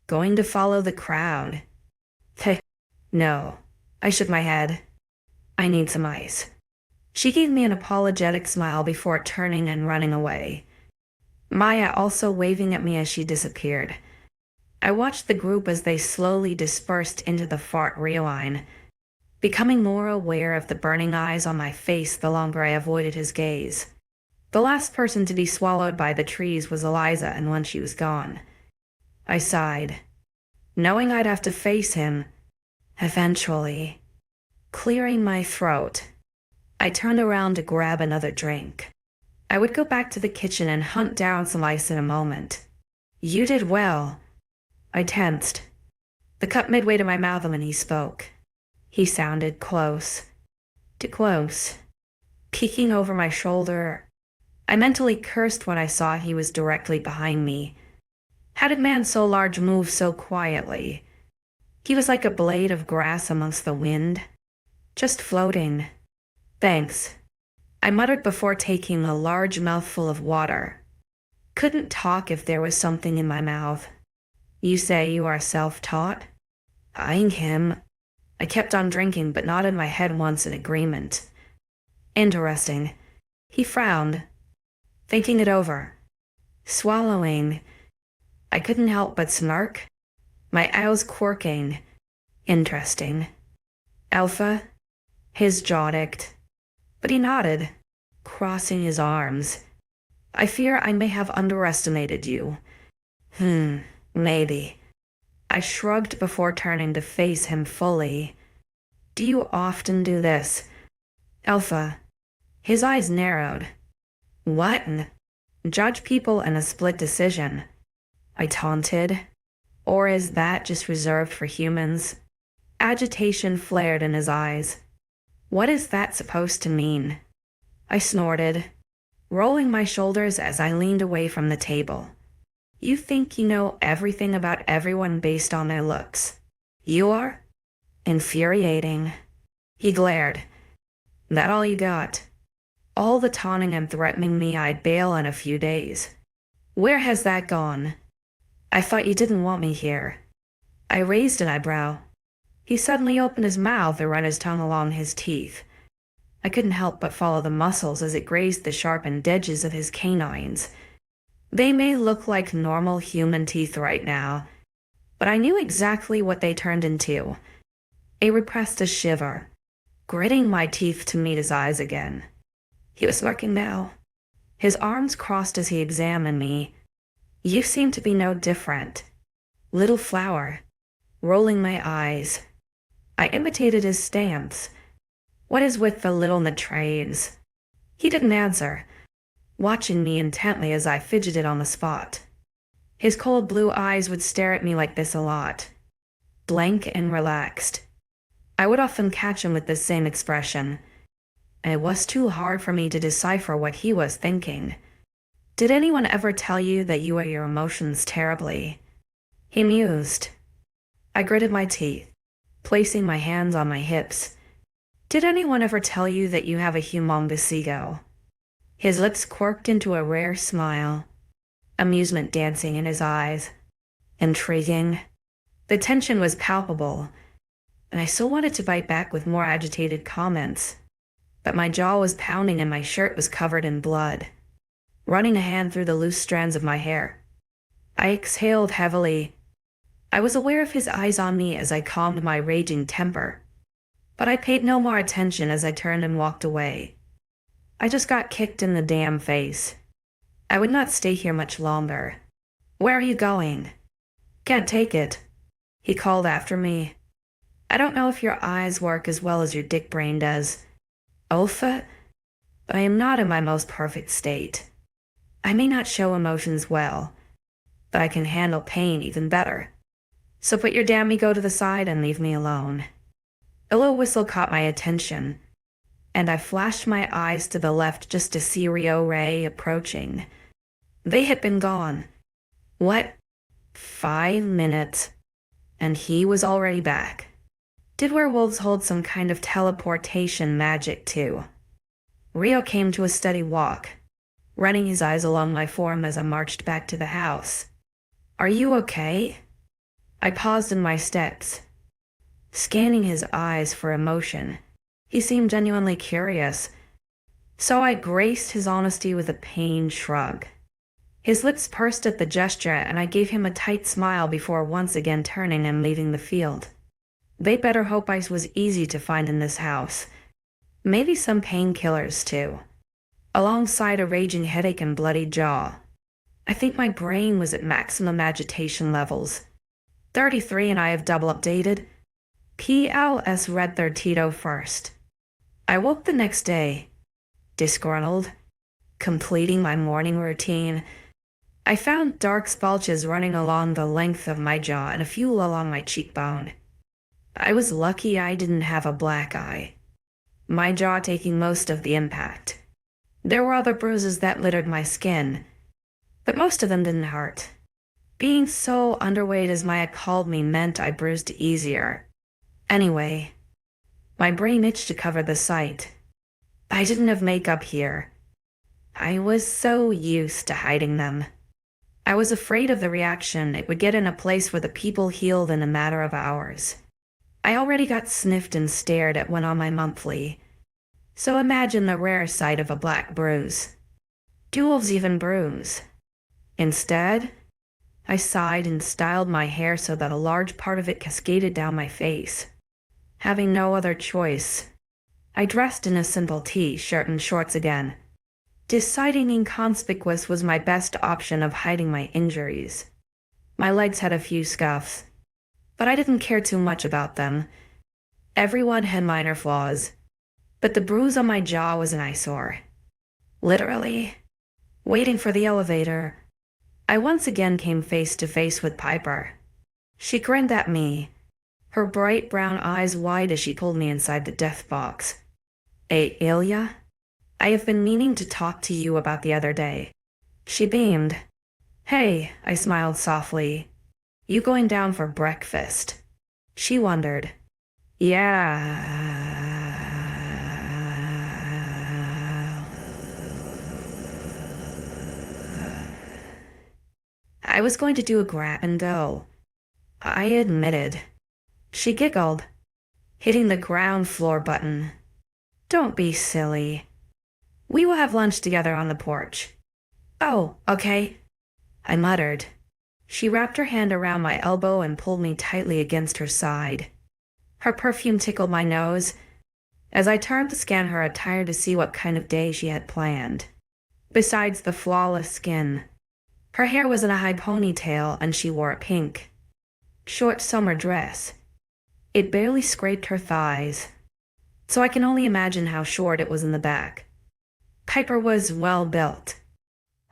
Going to follow the crowd? Heh, no. I shook my head. I need some ice. She gave me an apologetic smile before turning and running away, Maya also waving at me as she disappeared. I watched the group as they slowly dispersed into the far line, becoming more aware of the burning eyes on my face the longer I avoided his gaze. The last person to be swallowed by the trees was Eliza, and when she was gone, I sighed, knowing I'd have to face him eventually. Clearing my throat, I turned around to grab another drink. I would go back to the kitchen and hunt down some ice in a moment. You did well. I tensed, the cup midway to my mouth when he spoke. He sounded close. Too close. Peeking over my shoulder, I mentally cursed when I saw he was directly behind me. How did man so large move so quietly? He was like a blade of grass amongst the wind, just floating. Thanks, I muttered before taking a large mouthful of water. Couldn't talk if there was something in my mouth. You say you are self-taught? Eyeing him, I kept on drinking but nodded my head once in agreement. Interesting. He frowned, thinking it over. Swallowing. I couldn't help but snark, my eyes quirking. Interesting. Alpha? His jaw ticked, but he nodded, crossing his arms. I fear I may have underestimated you. Maybe. I shrugged before turning to face him fully. Do you often do this? Alpha. His eyes narrowed. What? Judge people in a split decision? I taunted. Or is that just reserved for humans? Agitation flared in his eyes. What is that supposed to mean? I snorted, rolling my shoulders as I leaned away from the table. You think you know everything about everyone based on their looks. You are? Infuriating. He glared. That all you got? All the taunting and threatening me I'd bail in a few days. Where has that gone? I thought you didn't want me here. I raised an eyebrow. He suddenly opened his mouth and ran his tongue along his teeth. I couldn't help but follow the muscles as it grazed the sharpened edges of his canines. They may look like normal human teeth right now, but I knew exactly what they turned into. I repressed a shiver, gritting my teeth to meet his eyes again. He was smirking now, his arms crossed as he examined me. You seem to be no different. Little flower, rolling my eyes. I imitated his stance. What is with the little trades? He didn't answer, watching me intently as I fidgeted on the spot. His cold blue eyes would stare at me like this a lot, blank and relaxed. I would often catch him with the same expression. It was too hard for me to decipher what he was thinking. Did anyone ever tell you that you wear your emotions terribly? He mused. I gritted my teeth, placing my hands on my hips. Did anyone ever tell you that you have a humongous ego? His lips quirked into a rare smile, amusement dancing in his eyes. Intriguing. The tension was palpable, and I still wanted to bite back with more agitated comments, but my jaw was pounding and my shirt was covered in blood. Running a hand through the loose strands of my hair, I exhaled heavily. I was aware of his eyes on me as I calmed my raging temper, but I paid no more attention as I turned and walked away. I just got kicked in the damn face. I would not stay here much longer. Where are you going? Can't take it, he called after me. I don't know if your eyes work as well as your dick brain does, Alpha, but I am not in my most perfect state. I may not show emotions well, but I can handle pain even better. So put your damn ego to the side and leave me alone. A low whistle caught my attention, and I flashed my eyes to the left just to see 𝐊𝐢𝐬𝐬 approaching. They had been gone. What? 5 minutes, and he was already back. Did werewolves hold some kind of teleportation magic too? Rio came to a steady walk, running his eyes along my form as I marched back to the house. Are you okay? I paused in my steps, scanning his eyes for emotion. He seemed genuinely curious, so I graced his honesty with a pained shrug. His lips pursed at the gesture, and I gave him a tight smile before once again turning and leaving the field. They'd better hope ice was easy to find in this house. Maybe some painkillers too, alongside a raging headache and bloody jaw. I think my brain was at maximum agitation levels. 33 and I have double updated. 𝐊𝐢𝐬𝐬𝐷 first. I woke the next day, disgruntled, completing my morning routine. I found dark splotches running along the length of my jaw and a few along my cheekbone. I was lucky I didn't have a black eye, my jaw taking most of the impact. There were other bruises that littered my skin, but most of them didn't hurt. Being so underweight as Maya called me meant I bruised easier. Anyway, my brain itched to cover the site. I didn't have makeup here. I was so used to hiding them. I was afraid of the reaction it would get in a place where the people healed in a matter of hours. I already got sniffed and stared at when on my monthly, so imagine the rare sight of a black bruise. Do wolves even bruise? Instead, I sighed and styled my hair so that a large part of it cascaded down my face. Having no other choice, I dressed in a simple t-shirt and shorts again, deciding inconspicuous was my best option of hiding my injuries. My legs had a few scuffs, but I didn't care too much about them. Everyone had minor flaws, but the bruise on my jaw was an eyesore. Literally, waiting for the elevator, I once again came face to face with Piper. She grinned at me, her bright brown eyes wide as she pulled me inside the death box. 𝐊𝐢𝐬𝐬? I have been meaning to talk to you about the other day. She beamed. Hey, I smiled softly. You going down for breakfast? She wondered. Yeah. I was going to do a grab and go, I admitted. She giggled, hitting the ground floor button. Don't be silly. We will have lunch together on the porch. Oh, okay, I muttered. She wrapped her hand around my elbow and pulled me tightly against her side. Her perfume tickled my nose as I turned to scan her attire to see what kind of day she had planned. Besides the flawless skin, her hair was in a high ponytail and she wore a pink, short summer dress. It barely scraped her thighs, so I can only imagine how short it was in the back. Piper was well built.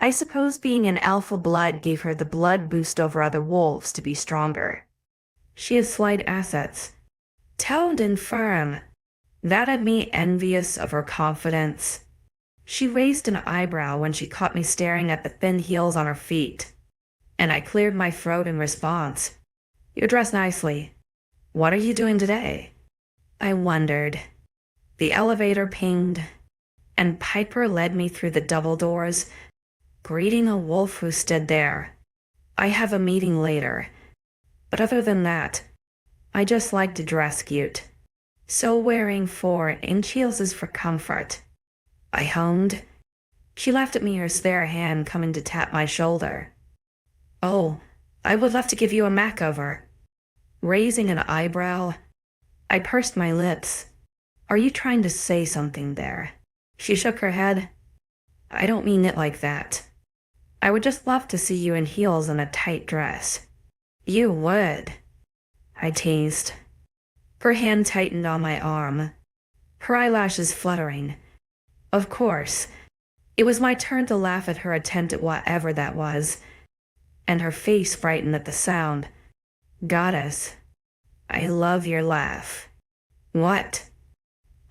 I suppose being an alpha blood gave her the blood boost over other wolves to be stronger. She has slight assets, toned and firm. That had me envious of her confidence. She raised an eyebrow when she caught me staring at the thin heels on her feet, and I cleared my throat in response. You're dressed nicely. What are you doing today? I wondered. The elevator pinged, and Piper led me through the double doors, greeting a wolf who stood there. I have a meeting later, but other than that, I just like to dress cute. So wearing 4-inch heels is for comfort, I hummed. She laughed at me, her spare hand coming to tap my shoulder. Oh, I would love to give you a makeover. Raising an eyebrow, I pursed my lips. Are you trying to say something there? She shook her head. I don't mean it like that. I would just love to see you in heels and a tight dress. You would, I teased. Her hand tightened on my arm, her eyelashes fluttering. Of course, it was my turn to laugh at her attempt at whatever that was, and her face brightened at the sound. Goddess, I love your laugh. What?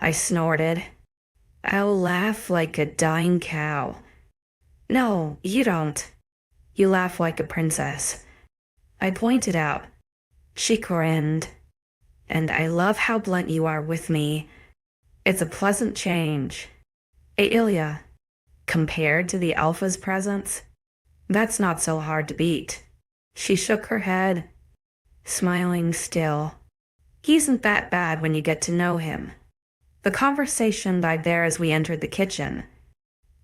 I snorted. I'll laugh like a dying cow. No, you don't. You laugh like a princess. I pointed out. She grinned. And I love how blunt you are with me. It's a pleasant change. 𝐿𝐤, compared to the Alpha's presence, that's not so hard to beat. She shook her head, smiling still. He isn't that bad when you get to know him. The conversation died there as we entered the kitchen.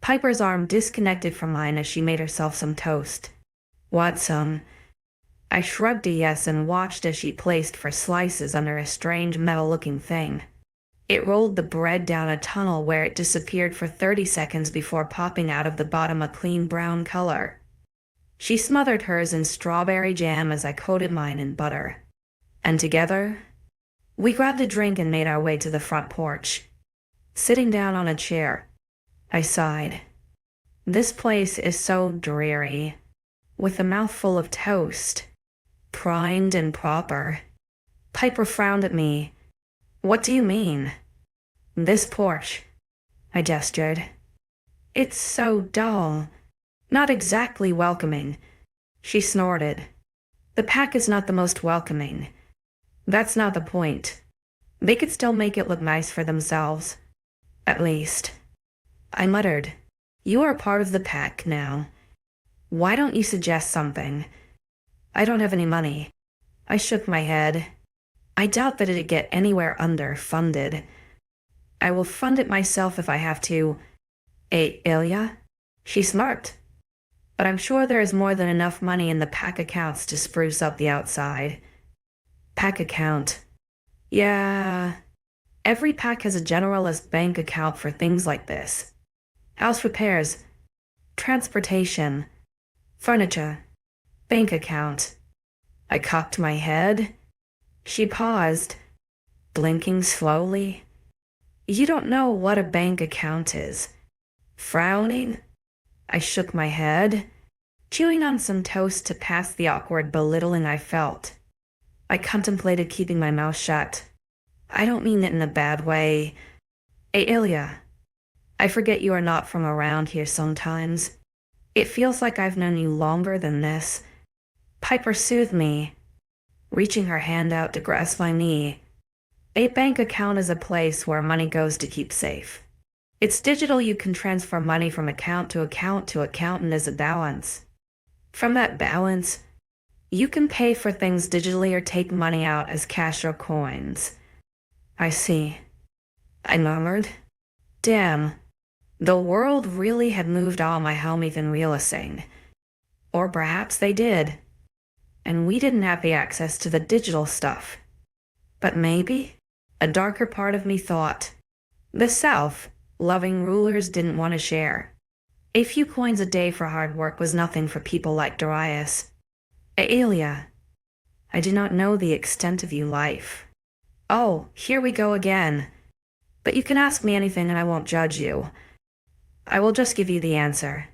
Piper's arm disconnected from mine as she made herself some toast. Want some? I shrugged a yes and watched as she placed for slices under a strange metal-looking thing. It rolled the bread down a tunnel where it disappeared for 30 seconds before popping out of the bottom a clean brown color. She smothered hers in strawberry jam as I coated mine in butter. And together, we grabbed a drink and made our way to the front porch. Sitting down on a chair, I sighed. This place is so dreary, with a mouthful of toast, primed and proper. Piper frowned at me. What do you mean? This porch, I gestured. It's so dull. Not exactly welcoming. She snorted. The pack is not the most welcoming. That's not the point. They could still make it look nice for themselves. At least. I muttered. You are part of the pack now. Why don't you suggest something? I don't have any money. I shook my head. I doubt that it'd get anywhere under funded. I will fund it myself if I have to. 𝐿𝐤? She smirked. But I'm sure there is more than enough money in the pack accounts to spruce up the outside. Pack account. Yeah. Every pack has a generalist bank account for things like this. House repairs, transportation, furniture, bank account. I cocked my head. She paused, blinking slowly. You don't know what a bank account is. Frowning, I shook my head, chewing on some toast to pass the awkward belittling I felt. I contemplated keeping my mouth shut. I don't mean it in a bad way. 𝐿𝐤, I forget you are not from around here sometimes. It feels like I've known you longer than this. Piper soothed me, reaching her hand out to grasp my knee. A bank account is a place where money goes to keep safe. It's digital. You can transfer money from account to account and as a balance. From that balance, you can pay for things digitally or take money out as cash or coins. I see, I murmured. Damn, the world really had moved on my 𝐊𝐤𝐬𝐻𝐿. Or perhaps they did, and we didn't have the access to the digital stuff. But maybe, a darker part of me thought, the South, loving rulers didn't want to share. A few coins a day for hard work was nothing for people like Darius. 𝐿𝐤, I do not know the extent of your life. Oh, here we go again. But you can ask me anything and I won't judge you. I will just give you the answer.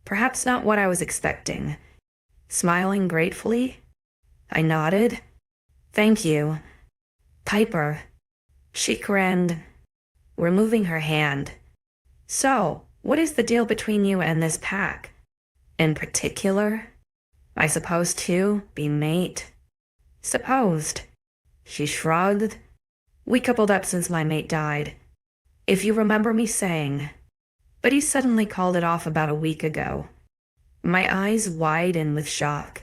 Perhaps not what I was expecting. Smiling gratefully, I nodded. Thank you. Piper. She grinned, removing her hand. So, what is the deal between you and this pack? In particular? I suppose to be mate? Supposed. She shrugged. We coupled up since my mate died. If you remember me saying. But he suddenly called it off about a week ago. My eyes widened with shock.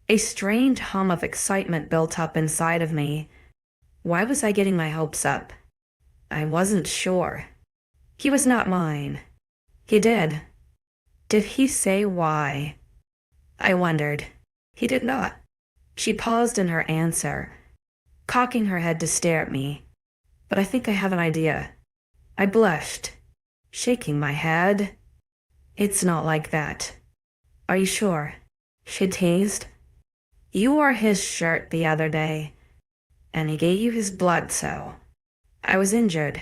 A strange hum of excitement built up inside of me. Why was I getting my hopes up? I wasn't sure. He was not mine. He did. Did he say why? I wondered. He did not. She paused in her answer, cocking her head to stare at me. But I think I have an idea. I blushed, shaking my head. It's not like that. Are you sure? She teased. You wore his shirt the other day. and he gave you his blood, so I was injured,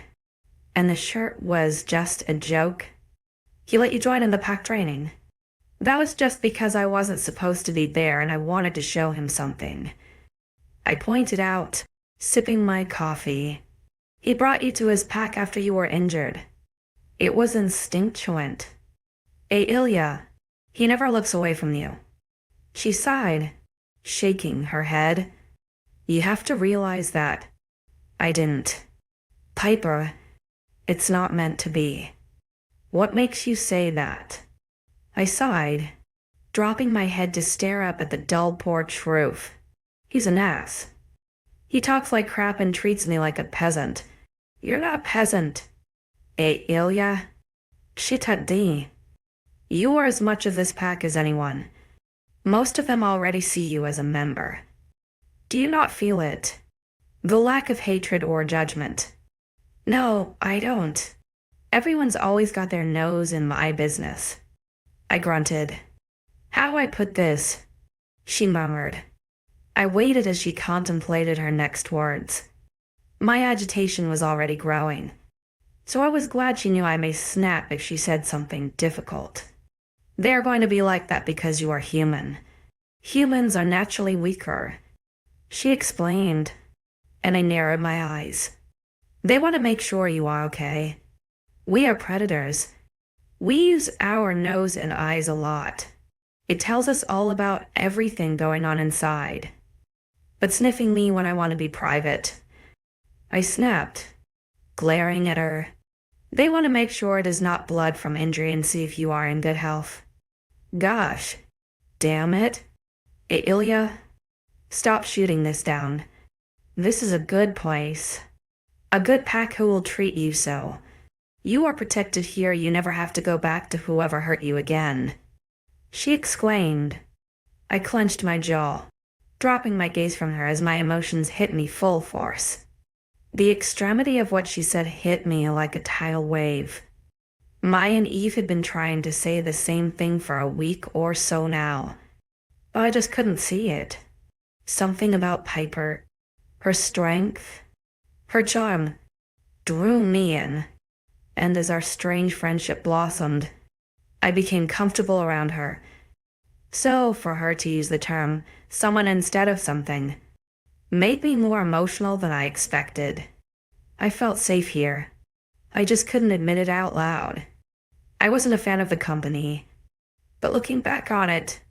and the shirt was just a joke. He let you join in the pack training. That was just because I wasn't supposed to be there and I wanted to show him something. I pointed out, sipping my coffee. He brought you to his pack after you were injured. It was instinctual. 𝐿𝐤, he never looks away from you. She sighed, shaking her head. You have to realize that. I didn't. Piper, it's not meant to be. What makes you say that? I sighed, dropping my head to stare up at the dull porch roof. He's an ass. He talks like crap and treats me like a peasant. You're not a peasant. 𝐿𝐤, 𝐊𝐢𝐧𝐑. You are as much of this pack as anyone. Most of them already see you as a member. Do you not feel it? The lack of hatred or judgment. No, I don't. Everyone's always got their nose in my business. I grunted. How do I put this? She murmured. I waited as she contemplated her next words. My agitation was already growing, so I was glad she knew I may snap if she said something difficult. They are going to be like that because you are human. Humans are naturally weaker, she explained, and I narrowed my eyes. They want to make sure you are okay. We are predators. We use our nose and eyes a lot. It tells us all about everything going on inside. But sniffing me when I want to be private. I snapped, glaring at her. They want to make sure it is not blood from injury and see if you are in good health. Gosh, damn it. 𝐿𝐤, stop shooting this down. This is a good place. A good pack who will treat you so. You are protected here, you never have to go back to whoever hurt you again. She exclaimed. I clenched my jaw, dropping my gaze from her as my emotions hit me full force. The extremity of what she said hit me like a tidal wave. Mai and Eve had been trying to say the same thing for a week or so now, but I just couldn't see it. Something about Piper, her strength, her charm, drew me in, and as our strange friendship blossomed, I became comfortable around her. So, for her to use the term someone instead of something made me more emotional than I expected. I felt safe here. I just couldn't admit it out loud. I wasn't a fan of the company, but looking back on it,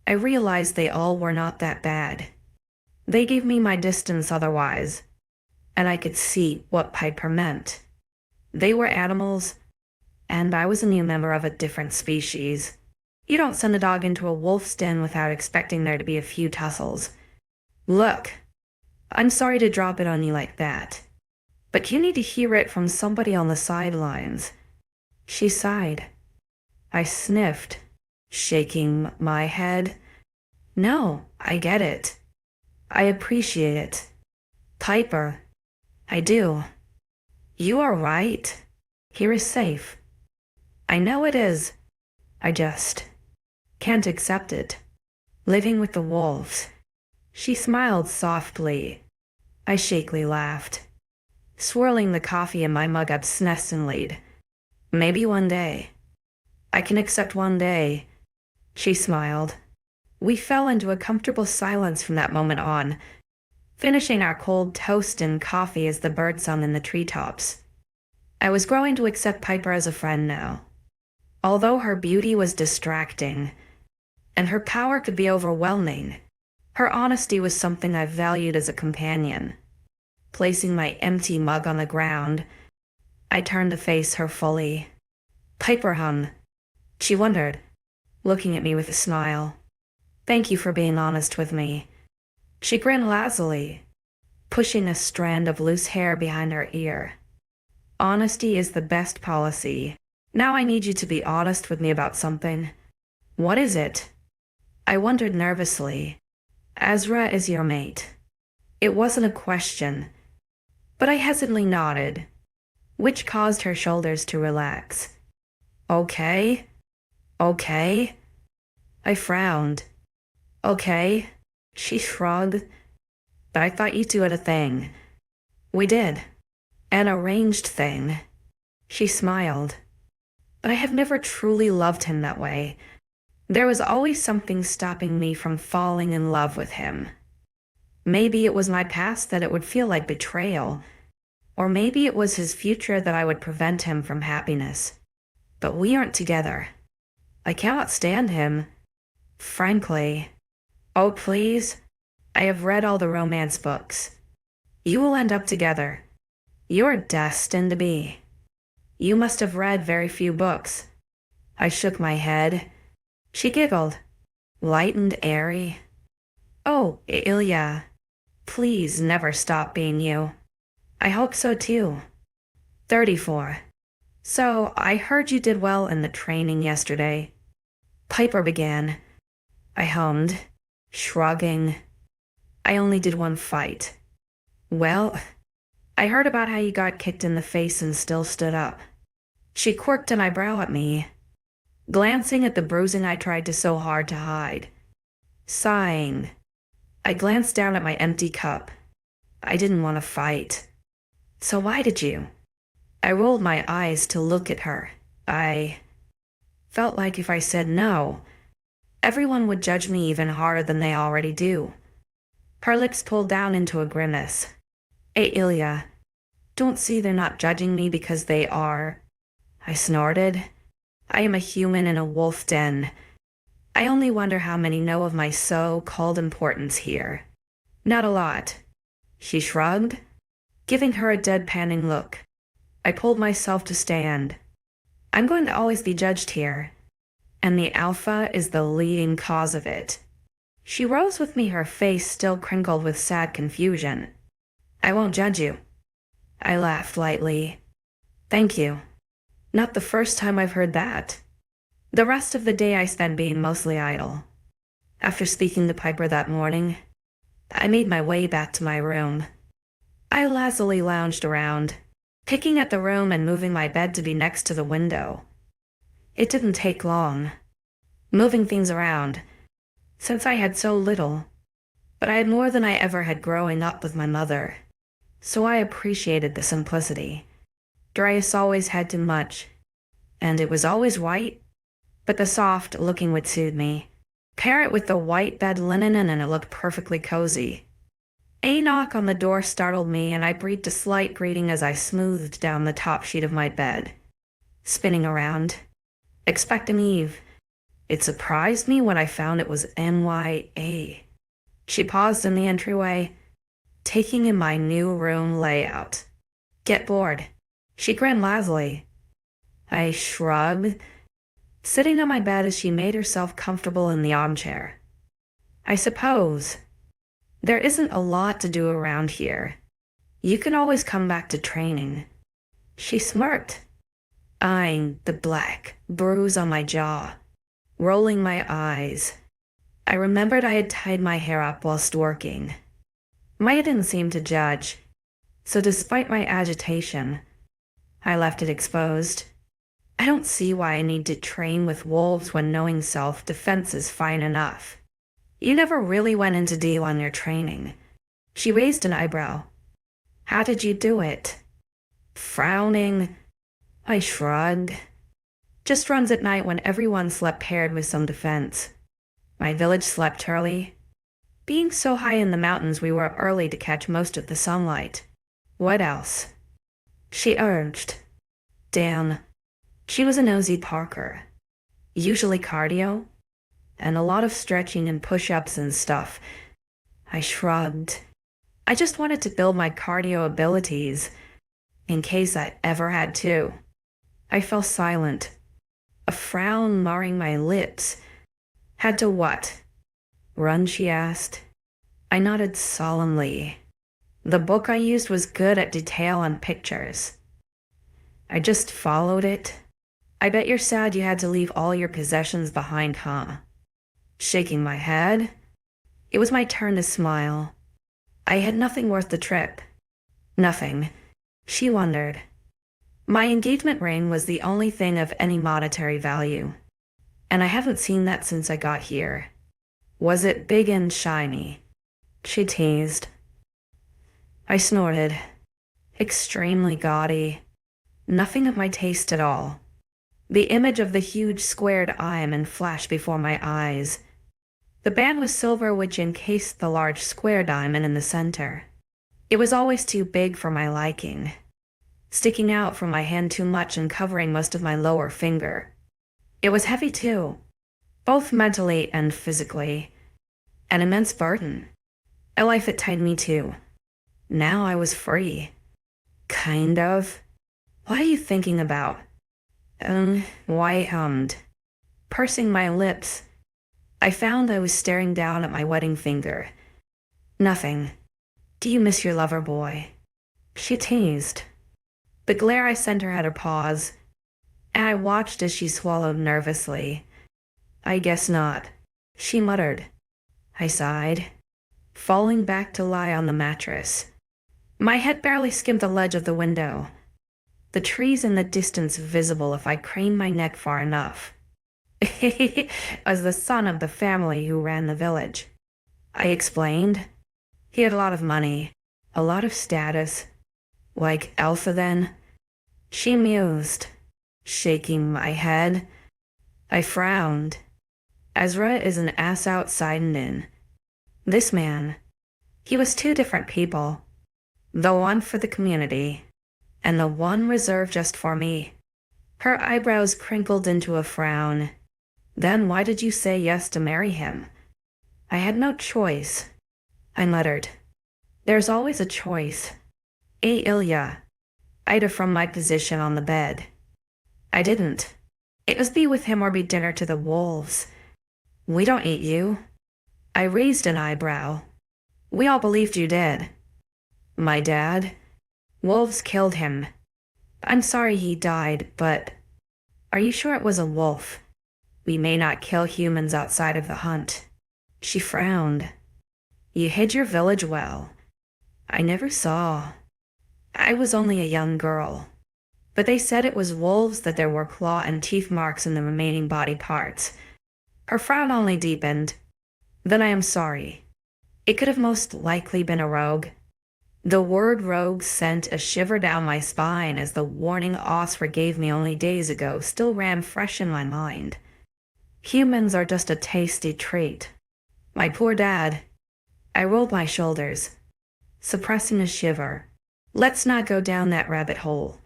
I realized they all were not that bad. They gave me my distance otherwise, and I could see what Piper meant. They were animals, and I was a new member of a different species. You don't send a dog into a wolf's den without expecting there to be a few tussles. Look, I'm sorry to drop it on you like that, but you need to hear it from somebody on the sidelines. She sighed. I sniffed, shaking my head. No, I get it. I appreciate it. Piper, I do. You are right. Here is safe. I know it is. I just can't accept it. Living with the wolves. She smiled softly. I shakily laughed, swirling the coffee in my mug obsessively. Maybe one day. I can accept one day. She smiled. We fell into a comfortable silence from that moment on, finishing our cold toast and coffee as the birds sung in the treetops. I was growing to accept Piper as a friend now. Although her beauty was distracting, and her power could be overwhelming, her honesty was something I valued as a companion. Placing my empty mug on the ground, I turned to face her fully. Piper, hun, she wondered, looking at me with a smile. Thank you for being honest with me. She grinned lazily, pushing a strand of loose hair behind her ear. Honesty is the best policy. Now I need you to be honest with me about something. What is it? I wondered nervously. 𝐿𝐤 is your mate. It wasn't a question, but I hesitantly nodded, which caused her shoulders to relax. Okay. Okay. I frowned. Okay. She shrugged. But I thought you two had a thing. We did. An arranged thing. She smiled. But I have never truly loved him that way. There was always something stopping me from falling in love with him. Maybe it was my past that it would feel like betrayal, or maybe it was his future that I would prevent him from happiness. But we aren't together. I cannot stand him. Frankly. Oh, please. I have read all the romance books. You will end up together. You are destined to be. You must have read very few books. I shook my head. She giggled. Light and airy. Oh, 𝐿𝐤, please never stop being you. I hope so too. 34. So, I heard you did well in the training yesterday. Piper began. I hummed, shrugging. I only did one fight. Well, I heard about how you got kicked in the face and still stood up. She quirked an eyebrow at me, glancing at the bruising I tried to so hard to hide. Sighing, I glanced down at my empty cup. I didn't want to fight. So why did you? I rolled my eyes to look at her. I felt like if I said no, everyone would judge me even harder than they already do. Her lips pulled down into a grimace. 𝐿𝐤, don't see they're not judging me because they are. I snorted. I am a human in a wolf den. I only wonder how many know of my so-called importance here. Not a lot. She shrugged, giving her a deadpanning look. I pulled myself to stand. I'm going to always be judged here, and the Alpha is the leading cause of it. She rose with me, her face still crinkled with sad confusion. I won't judge you. I laughed lightly. Thank you. Not the first time I've heard that. The rest of the day I spent being mostly idle. After speaking to Piper that morning, I made my way back to my room. I lazily lounged around, picking at the room and moving my bed to be next to the window. It didn't take long, moving things around, since I had so little, but I had more than I ever had growing up with my mother, so I appreciated the simplicity. Darius always had too much, and it was always white, but the soft-looking would soothe me. Pair it with the white bed linen and it looked perfectly cozy. A knock on the door startled me, and I breathed a slight greeting as I smoothed down the top sheet of my bed. Spinning around, expecting Eve. It surprised me when I found it was NYA. She paused in the entryway, taking in my new room layout. Get bored. She grinned lazily. I shrugged, sitting on my bed as she made herself comfortable in the armchair. I suppose. There isn't a lot to do around here. You can always come back to training. She smirked, eyeing the black bruise on my jaw, rolling my eyes. I remembered I had tied my hair up whilst working. Maya didn't seem to judge, so despite my agitation, I left it exposed. I don't see why I need to train with wolves when knowing self-defense is fine enough. You never really went into deal on your training. She raised an eyebrow. How did you do it? Frowning, I shrugged. Just runs at night when everyone slept paired with some defense. My village slept early. Being so high in the mountains, we were up early to catch most of the sunlight. What else? She urged. Dan. She was a nosy Parker. Usually cardio, and a lot of stretching and push-ups and stuff. I shrugged. I just wanted to build my cardio abilities, in case I ever had to. I fell silent, a frown marring my lips. Had to what? Run, she asked. I nodded solemnly. The book I used was good at detail and pictures. I just followed it. I bet you're sad you had to leave all your possessions behind, huh? Shaking my head. It was my turn to smile. I had nothing worth the trip. Nothing. She wondered. My engagement ring was the only thing of any monetary value, and I haven't seen that since I got here. Was it big and shiny? She teased. I snorted. Extremely gaudy. Nothing of my taste at all. The image of the huge squared diamond flashed before my eyes. The band was silver, which encased the large square diamond in the center. It was always too big for my liking, sticking out from my hand too much and covering most of my lower finger. It was heavy too, both mentally and physically. An immense burden. A life that tied me to. Now I was free. Kind of. What are you thinking about? Why I hummed. Pursing my lips, I found I was staring down at my wedding finger. Nothing. Do you miss your lover boy? She teased. The glare I sent her had her pause, and I watched as she swallowed nervously. I guess not, she muttered. I sighed, falling back to lie on the mattress. My head barely skimmed the ledge of the window, the trees in the distance visible if I craned my neck far enough. I was the son of the family who ran the village, I explained. He had a lot of money, a lot of status. Like Alpha then? She mused, shaking my head. I frowned. 𝐊𝐲 is an ass outside and in. This man, he was two different people. The one for the community, and the one reserved just for me. Her eyebrows crinkled into a frown. Then why did you say yes to marry him? I had no choice, I muttered. There's always a choice. 𝐊𝐢𝐬. I'd have from my position on the bed. I didn't. It was be with him or be dinner to the wolves. We don't eat you. I raised an eyebrow. We all believed you did. My dad? Wolves killed him. I'm sorry he died, but are you sure it was a wolf? We may not kill humans outside of the hunt. She frowned. You hid your village well. I never saw. I was only a young girl. But they said it was wolves, that there were claw and teeth marks in the remaining body parts. Her frown only deepened. Then I am sorry. It could have most likely been a rogue. The word rogue sent a shiver down my spine as the warning Oscar gave me only days ago still ran fresh in my mind. Humans are just a tasty treat. My poor dad. I rolled my shoulders, suppressing a shiver. Let's not go down that rabbit hole.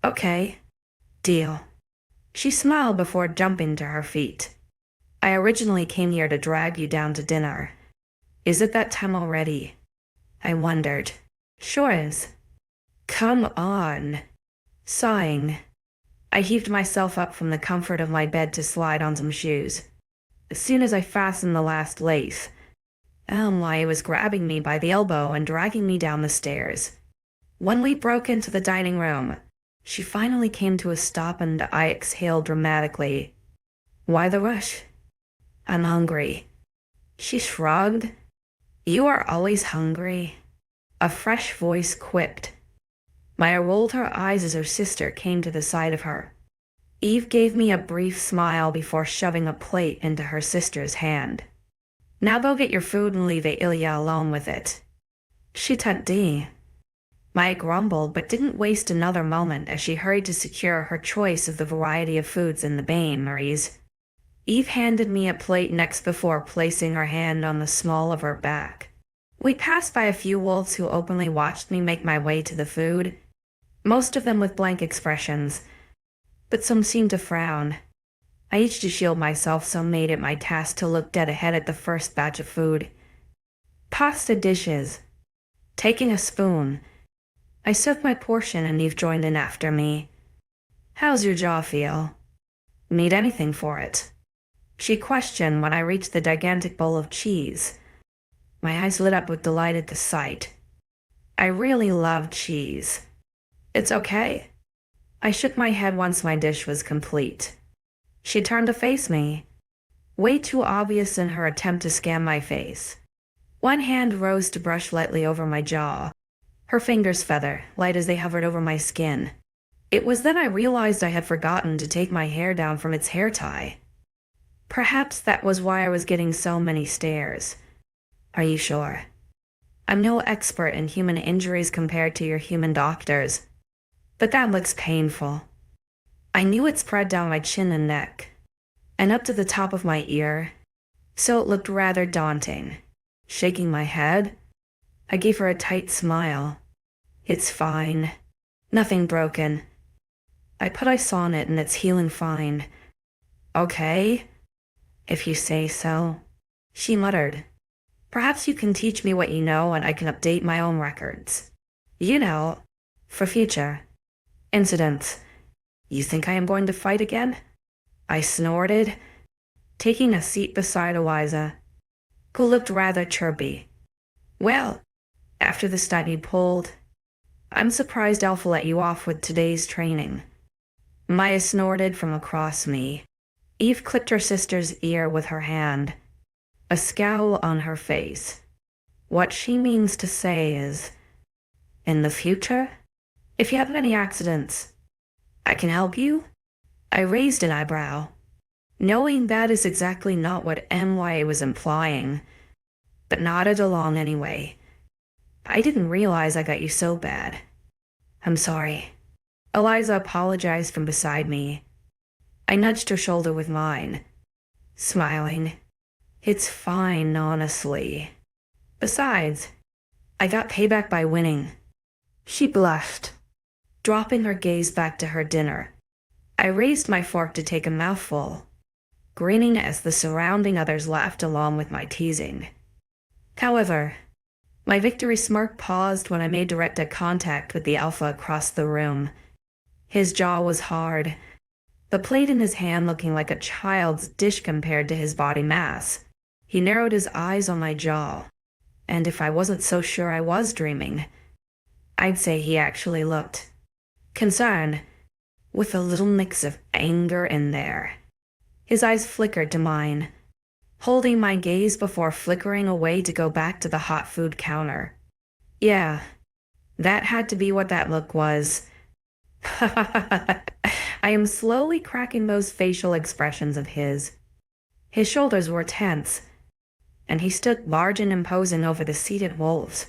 Okay. Deal. She smiled before jumping to her feet. I originally came here to drag you down to dinner. Is it that time already? I wondered. Sure is. Come on. Sighing, I heaved myself up from the comfort of my bed to slide on some shoes. As soon as I fastened the last lace, 𝐊𝐢𝐬 was grabbing me by the elbow and dragging me down the stairs. When we broke into the dining room, she finally came to a stop and I exhaled dramatically. Why the rush? I'm hungry. She shrugged. You are always hungry, a fresh voice quipped. Maya rolled her eyes as her sister came to the side of her. Eve gave me a brief smile before shoving a plate into her sister's hand. Now go get your food and leave 𝐊𝐢𝐬 alone with it. She tucked. Maya grumbled but didn't waste another moment as she hurried to secure her choice of the variety of foods in the bain-maries. Eve handed me a plate next before placing her hand on the small of her back. We passed by a few wolves who openly watched me make my way to the food, most of them with blank expressions, but some seemed to frown. I itched to shield myself, so made it my task to look dead ahead at the first batch of food. Pasta dishes. Taking a spoon, I served my portion and Eve joined in after me. How's your jaw feel? Need anything for it? She questioned when I reached the gigantic bowl of cheese. My eyes lit up with delight at the sight. I really love cheese. It's okay. I shook my head once my dish was complete. She turned to face me, way too obvious in her attempt to scan my face. One hand rose to brush lightly over my jaw, her fingers feather, light as they hovered over my skin. It was then I realized I had forgotten to take my hair down from its hair tie. Perhaps that was why I was getting so many stares. Are you sure? I'm no expert in human injuries compared to your human doctors, but that looks painful. I knew it spread down my chin and neck, and up to the top of my ear, so it looked rather daunting. Shaking my head, I gave her a tight smile. It's fine. Nothing broken. I put ice on it and it's healing fine. Okay, if you say so, she muttered. Perhaps you can teach me what you know and I can update my own records. You know, for future incidents. You think I am going to fight again? I snorted, taking a seat beside 𝐊𝐲𝐬𝐬, who looked rather chirpy. Well, after the study pulled, I'm surprised Alpha let you off with today's training. Maya snorted from across me. Eve clipped her sister's ear with her hand, a scowl on her face. What she means to say is, in the future, if you have any accidents, I can help you? I raised an eyebrow, knowing that is exactly not what MYA was implying, but nodded along anyway. I didn't realize I got you so bad. I'm sorry. 𝐊𝐲𝐬𝐬 apologized from beside me. I nudged her shoulder with mine, smiling. It's fine, honestly. Besides, I got payback by winning. She blushed, dropping her gaze back to her dinner. I raised my fork to take a mouthful, grinning as the surrounding others laughed along with my teasing. However, my victory smirk paused when I made direct eye contact with the Alpha across the room. His jaw was hard, the plate in his hand looking like a child's dish compared to his body mass. He narrowed his eyes on my jaw, and if I wasn't so sure I was dreaming, I'd say he actually looked concerned, with a little mix of anger in there. His eyes flickered to mine, holding my gaze before flickering away to go back to the hot food counter. Yeah, that had to be what that look was. I am slowly cracking those facial expressions of his. His shoulders were tense, and he stood large and imposing over the seated wolves.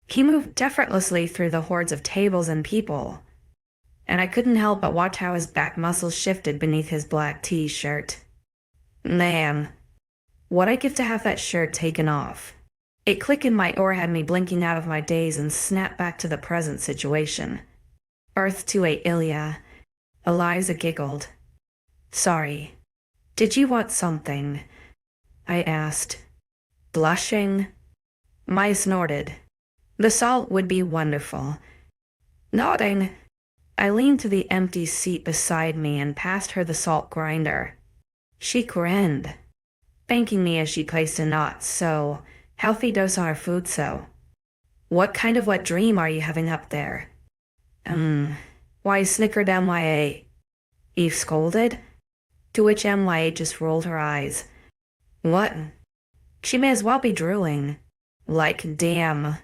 He moved effortlessly through the hordes of tables and people, and I couldn't help but watch how his back muscles shifted beneath his black t-shirt. Man, what I'd give to have that shirt taken off. A click in my oar had me blinking out of my daze and snapped back to the present situation. Earth to 𝐊𝐲𝐬𝐬. Eliza giggled. Sorry, did you want something? I asked, blushing. Maya snorted. The salt would be wonderful. Nodding, I leaned to the empty seat beside me and passed her the salt grinder. She grinned, thanking me as she placed a not so healthy dose on her food. So, what kind of wet dream are you having up there? Why, snickered MYA. Eve scolded, to which MYA just rolled her eyes. What? She may as well be drooling. Like, damn.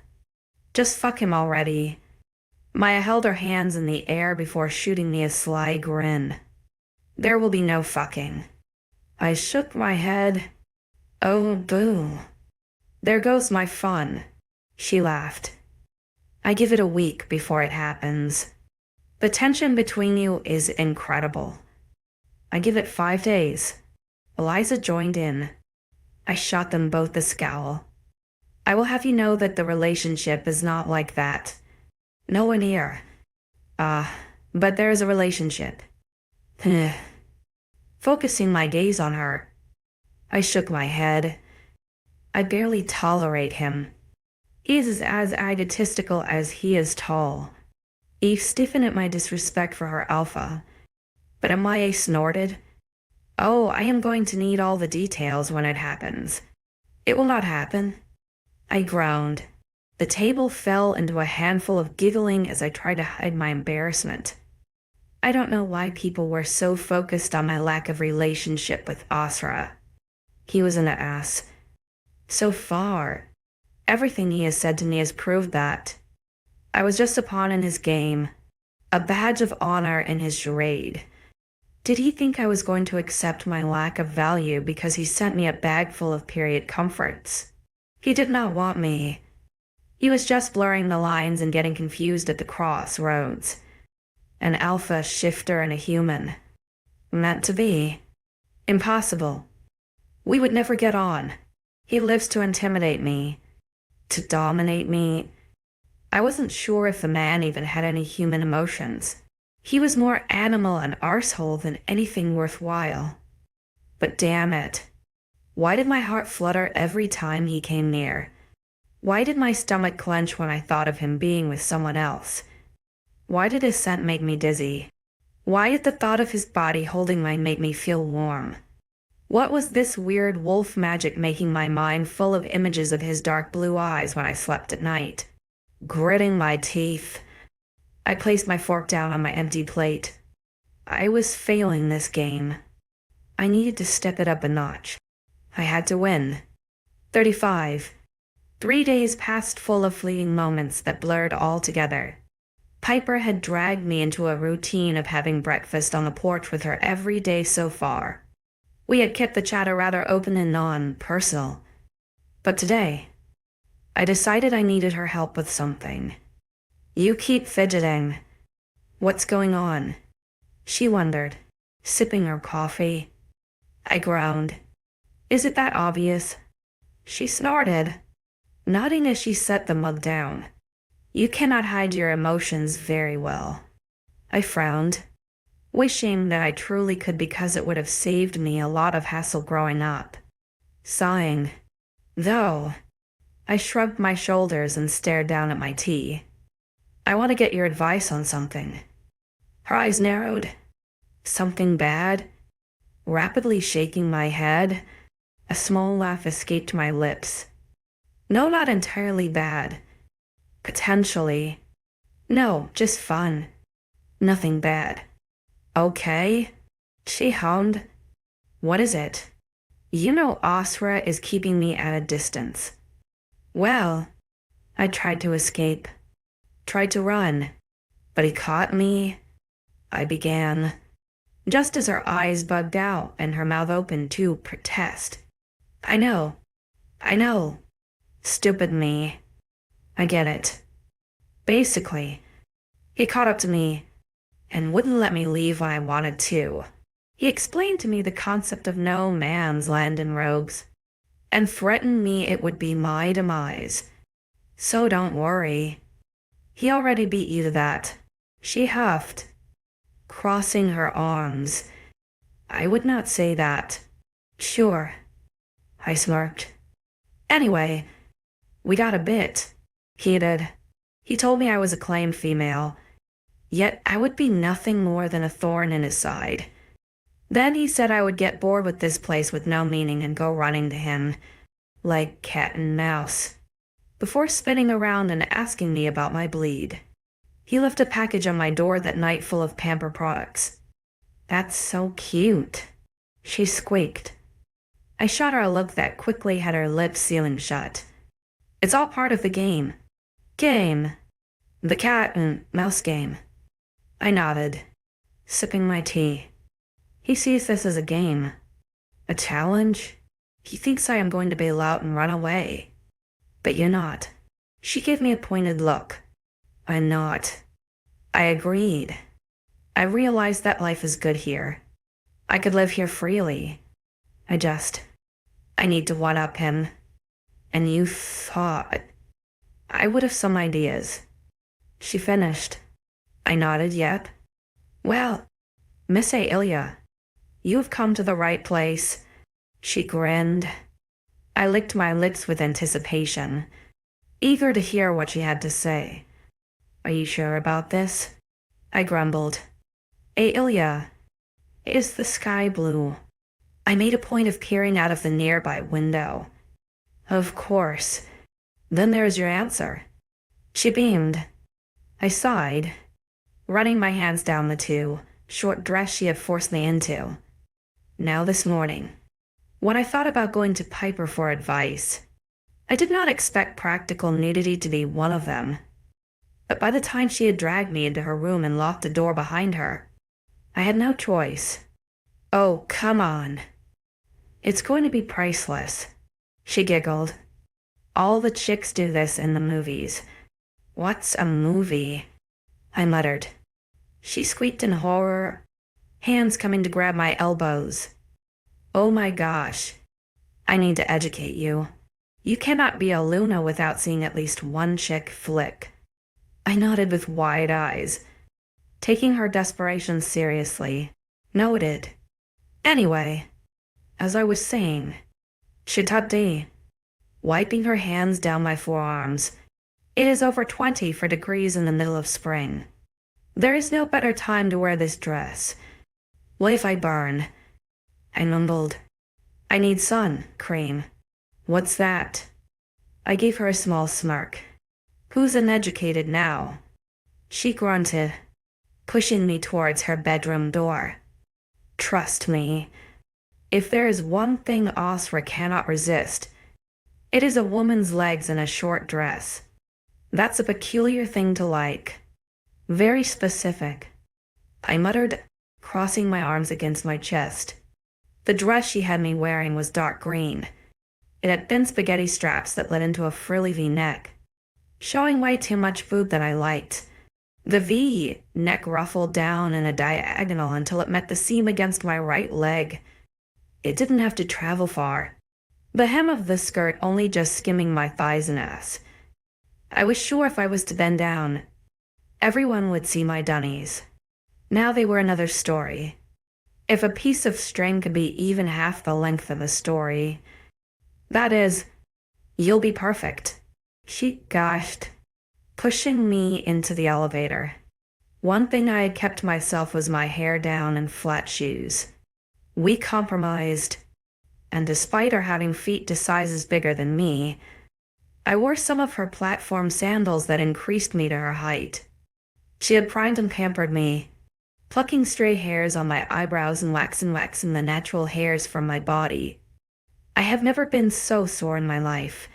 Just fuck him already. Maya held her hands in the air before shooting me a sly grin. There will be no fucking. I shook my head. Oh, boo. There goes my fun. She laughed. I give it a week before it happens. The tension between you is incredible. I give it 5 days. Eliza joined in. I shot them both a scowl. I will have you know that the relationship is not like that. Nowhere near. But there is a relationship. Focusing my gaze on her, I shook my head. I barely tolerate him. He is as egotistical as he is tall. Eve stiffened at my disrespect for her alpha, but MYA snorted. Oh, I am going to need all the details when it happens. It will not happen. I groaned. The table fell into a handful of giggling as I tried to hide my embarrassment. I don't know why people were so focused on my lack of relationship with 𝐊𝐲𝐬𝐬. He was an ass. So far, everything he has said to me has proved that. I was just a pawn in his game, a badge of honor in his charade. Did he think I was going to accept my lack of value because he sent me a bag full of period comforts? He did not want me. He was just blurring the lines and getting confused at the crossroads. An alpha shifter and a human. Meant to be. Impossible. We would never get on. He lives to intimidate me. To dominate me. I wasn't sure if the man even had any human emotions. He was more animal and arsehole than anything worthwhile. But damn it. Why did my heart flutter every time he came near? Why did my stomach clench when I thought of him being with someone else? Why did his scent make me dizzy? Why did the thought of his body holding mine make me feel warm? What was this weird wolf magic making my mind full of images of his dark blue eyes when I slept at night? Gritting my teeth, I placed my fork down on my empty plate. I was failing this game. I needed to step it up a notch. I had to win. 35. 3 days passed full of fleeting moments that blurred all together. Piper had dragged me into a routine of having breakfast on the porch with her every day so far. We had kept the chatter rather open and non-personal. But today, I decided I needed her help with something. You keep fidgeting. What's going on? She wondered, sipping her coffee. I groaned. Is it that obvious? She snorted, nodding as she set the mug down. You cannot hide your emotions very well. I frowned, wishing that I truly could because it would have saved me a lot of hassle growing up. Sighing, though, I shrugged my shoulders and stared down at my tea. I want to get your advice on something. Her eyes narrowed. Something bad? Rapidly shaking my head, a small laugh escaped my lips. No, not entirely bad. Potentially. No, just fun. Nothing bad. Okay, she hummed. What is it? You know 𝐿𝐸 is keeping me at a distance. Well, I tried to escape. Tried to run. But he caught me. I began. Just as her eyes bugged out and her mouth opened to protest. I know. Stupid me. I get it. Basically, he caught up to me and wouldn't let me leave when I wanted to. He explained to me the concept of no man's land in rogues, and threatened me it would be my demise. So don't worry. He already beat you to that. She huffed, crossing her arms. I would not say that. Sure. I smirked. Anyway, we got a bit heated. He told me I was a claimed female, yet I would be nothing more than a thorn in his side. Then he said I would get bored with this place with no meaning and go running to him, like cat and mouse, before spinning around and asking me about my bleed. He left a package on my door that night full of pamper products. That's so cute, she squeaked. I shot her a look that quickly had her lips sealing shut. It's all part of the game. Game. The cat and mouse game. I nodded, sipping my tea. He sees this as a game. A challenge? He thinks I am going to bail out and run away. But you're not. She gave me a pointed look. I'm not. I agreed. I realized that life is good here. I could live here freely. I need to one-up him. And you thought I would have some ideas. She finished. I nodded, yep. Well, Miss 𝐿𝐸, you have come to the right place. She grinned. I licked my lips with anticipation, eager to hear what she had to say. Are you sure about this? I grumbled. 𝐿𝐸, is the sky blue? I made a point of peering out of the nearby window. Of course. Then there's your answer. She beamed. I sighed, running my hands down the short dress she had forced me into. Now this morning, when I thought about going to Piper for advice, I did not expect practical nudity to be one of them. But by the time she had dragged me into her room and locked the door behind her, I had no choice. Oh, come on. It's going to be priceless, she giggled. All the chicks do this in the movies. What's a movie? I muttered. She squeaked in horror, hands coming to grab my elbows. Oh my gosh. I need to educate you. You cannot be a Luna without seeing at least one chick flick. I nodded with wide eyes, taking her desperation seriously. Noted. Anyway, as I was saying, Shitati, wiping her hands down my forearms. It is over 24 degrees in the middle of spring. There is no better time to wear this dress. What if I burn? I mumbled. I need sun cream. What's that? I gave her a small smirk. Who's uneducated now? She grunted, pushing me towards her bedroom door. Trust me, if there is one thing 𝐿𝐴𝐴 cannot resist, it is a woman's legs in a short dress. That's a peculiar thing to like. Very specific. I muttered, crossing my arms against my chest. The dress she had me wearing was dark green. It had thin spaghetti straps that led into a frilly V-neck, showing way too much boob that I liked. The V-neck ruffled down in a diagonal until it met the seam against my right leg. It didn't have to travel far, the hem of the skirt only just skimming my thighs and ass. I was sure if I was to bend down, everyone would see my dunnies. Now they were another story. If a piece of string could be even half the length of a story, that is, you'll be perfect. She gushed, pushing me into the elevator. One thing I had kept myself was my hair down and flat shoes. We compromised, and despite her having feet to sizes bigger than me, I wore some of her platform sandals that increased me to her height. She had primed and pampered me, plucking stray hairs on my eyebrows and waxing the natural hairs from my body. I have never been so sore in my life,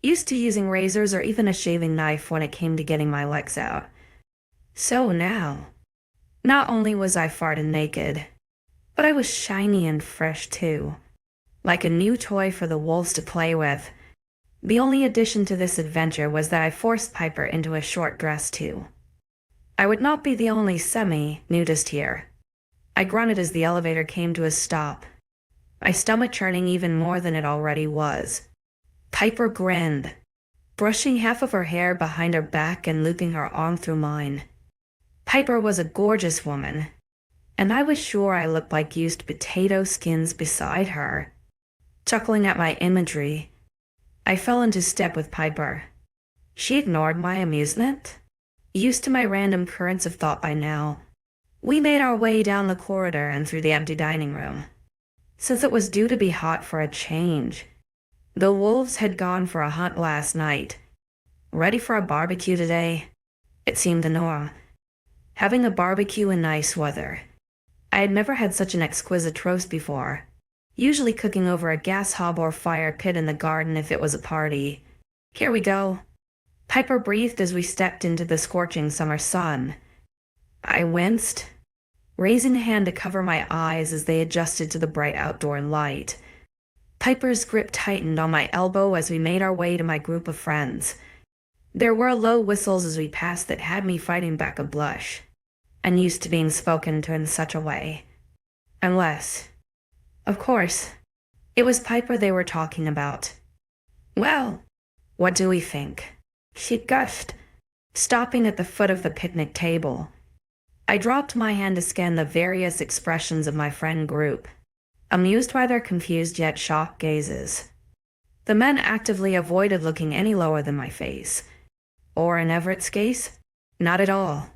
used to using razors or even a shaving knife when it came to getting my legs out. So now, not only was I farted naked, but I was shiny and fresh too, like a new toy for the wolves to play with. The only addition to this adventure was that I forced Piper into a short dress too. I would not be the only semi-nudist here. I grunted as the elevator came to a stop, my stomach churning even more than it already was. Piper grinned, brushing half of her hair behind her back and looping her arm through mine. Piper was a gorgeous woman, and I was sure I looked like used potato skins beside her. Chuckling at my imagery, I fell into step with Piper. She ignored my amusement, used to my random currents of thought by now. We made our way down the corridor and through the empty dining room. Since it was due to be hot for a change, the wolves had gone for a hunt last night. Ready for a barbecue today? It seemed the norm. Having a barbecue in nice weather. I had never had such an exquisite roast before, usually cooking over a gas hob or fire pit in the garden if it was a party. Here we go. Piper breathed as we stepped into the scorching summer sun. I winced, raising a hand to cover my eyes as they adjusted to the bright outdoor light. Piper's grip tightened on my elbow as we made our way to my group of friends. There were low whistles as we passed that had me fighting back a blush, unused to being spoken to in such a way. Unless, of course, it was Piper they were talking about. Well, what do we think? She gushed, stopping at the foot of the picnic table. I dropped my hand to scan the various expressions of my friend group, amused by their confused yet shocked gazes. The men actively avoided looking any lower than my face. Or in Everett's case, not at all.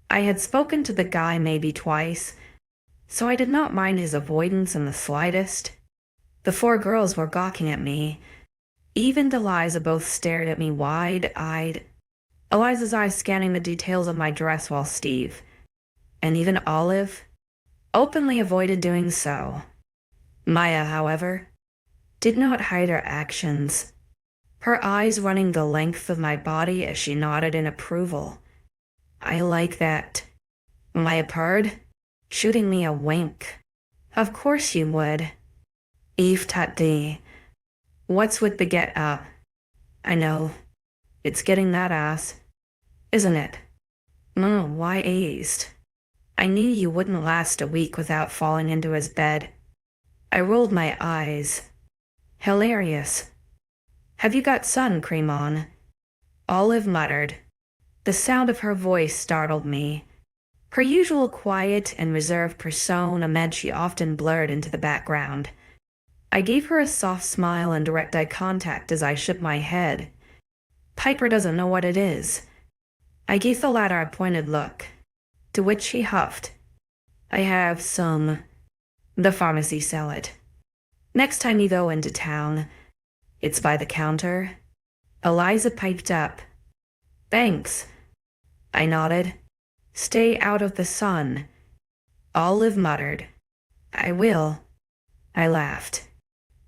I had spoken to the guy maybe twice, so I did not mind his avoidance in the slightest. The four girls were gawking at me. Eve and Eliza both stared at me wide-eyed, Eliza's eyes scanning the details of my dress while Steve, and even Olive, openly avoided doing so. Maya, however, did not hide her actions, her eyes running the length of my body as she nodded in approval. I like that. Maya purred, shooting me a wink. Of course you would. Eve 𝐡𝐢𝐬𝐬, what's with the get up? I know. It's getting that ass, isn't it? No, why ~𝐸𝐵𝑠ed? I knew you wouldn't last a week without falling into his bed. I rolled my eyes. Hilarious. Have you got sun cream on? Olive muttered. The sound of her voice startled me. Her usual quiet and reserved persona meant she often blurred into the background. I gave her a soft smile and direct eye contact as I shook my head. Piper doesn't know what it is. I gave the latter a pointed look, to which she huffed. I have some. The pharmacy sell it. Next time you go into town, it's by the counter. Eliza piped up. Thanks. I nodded. Stay out of the sun. Olive muttered. I will. I laughed.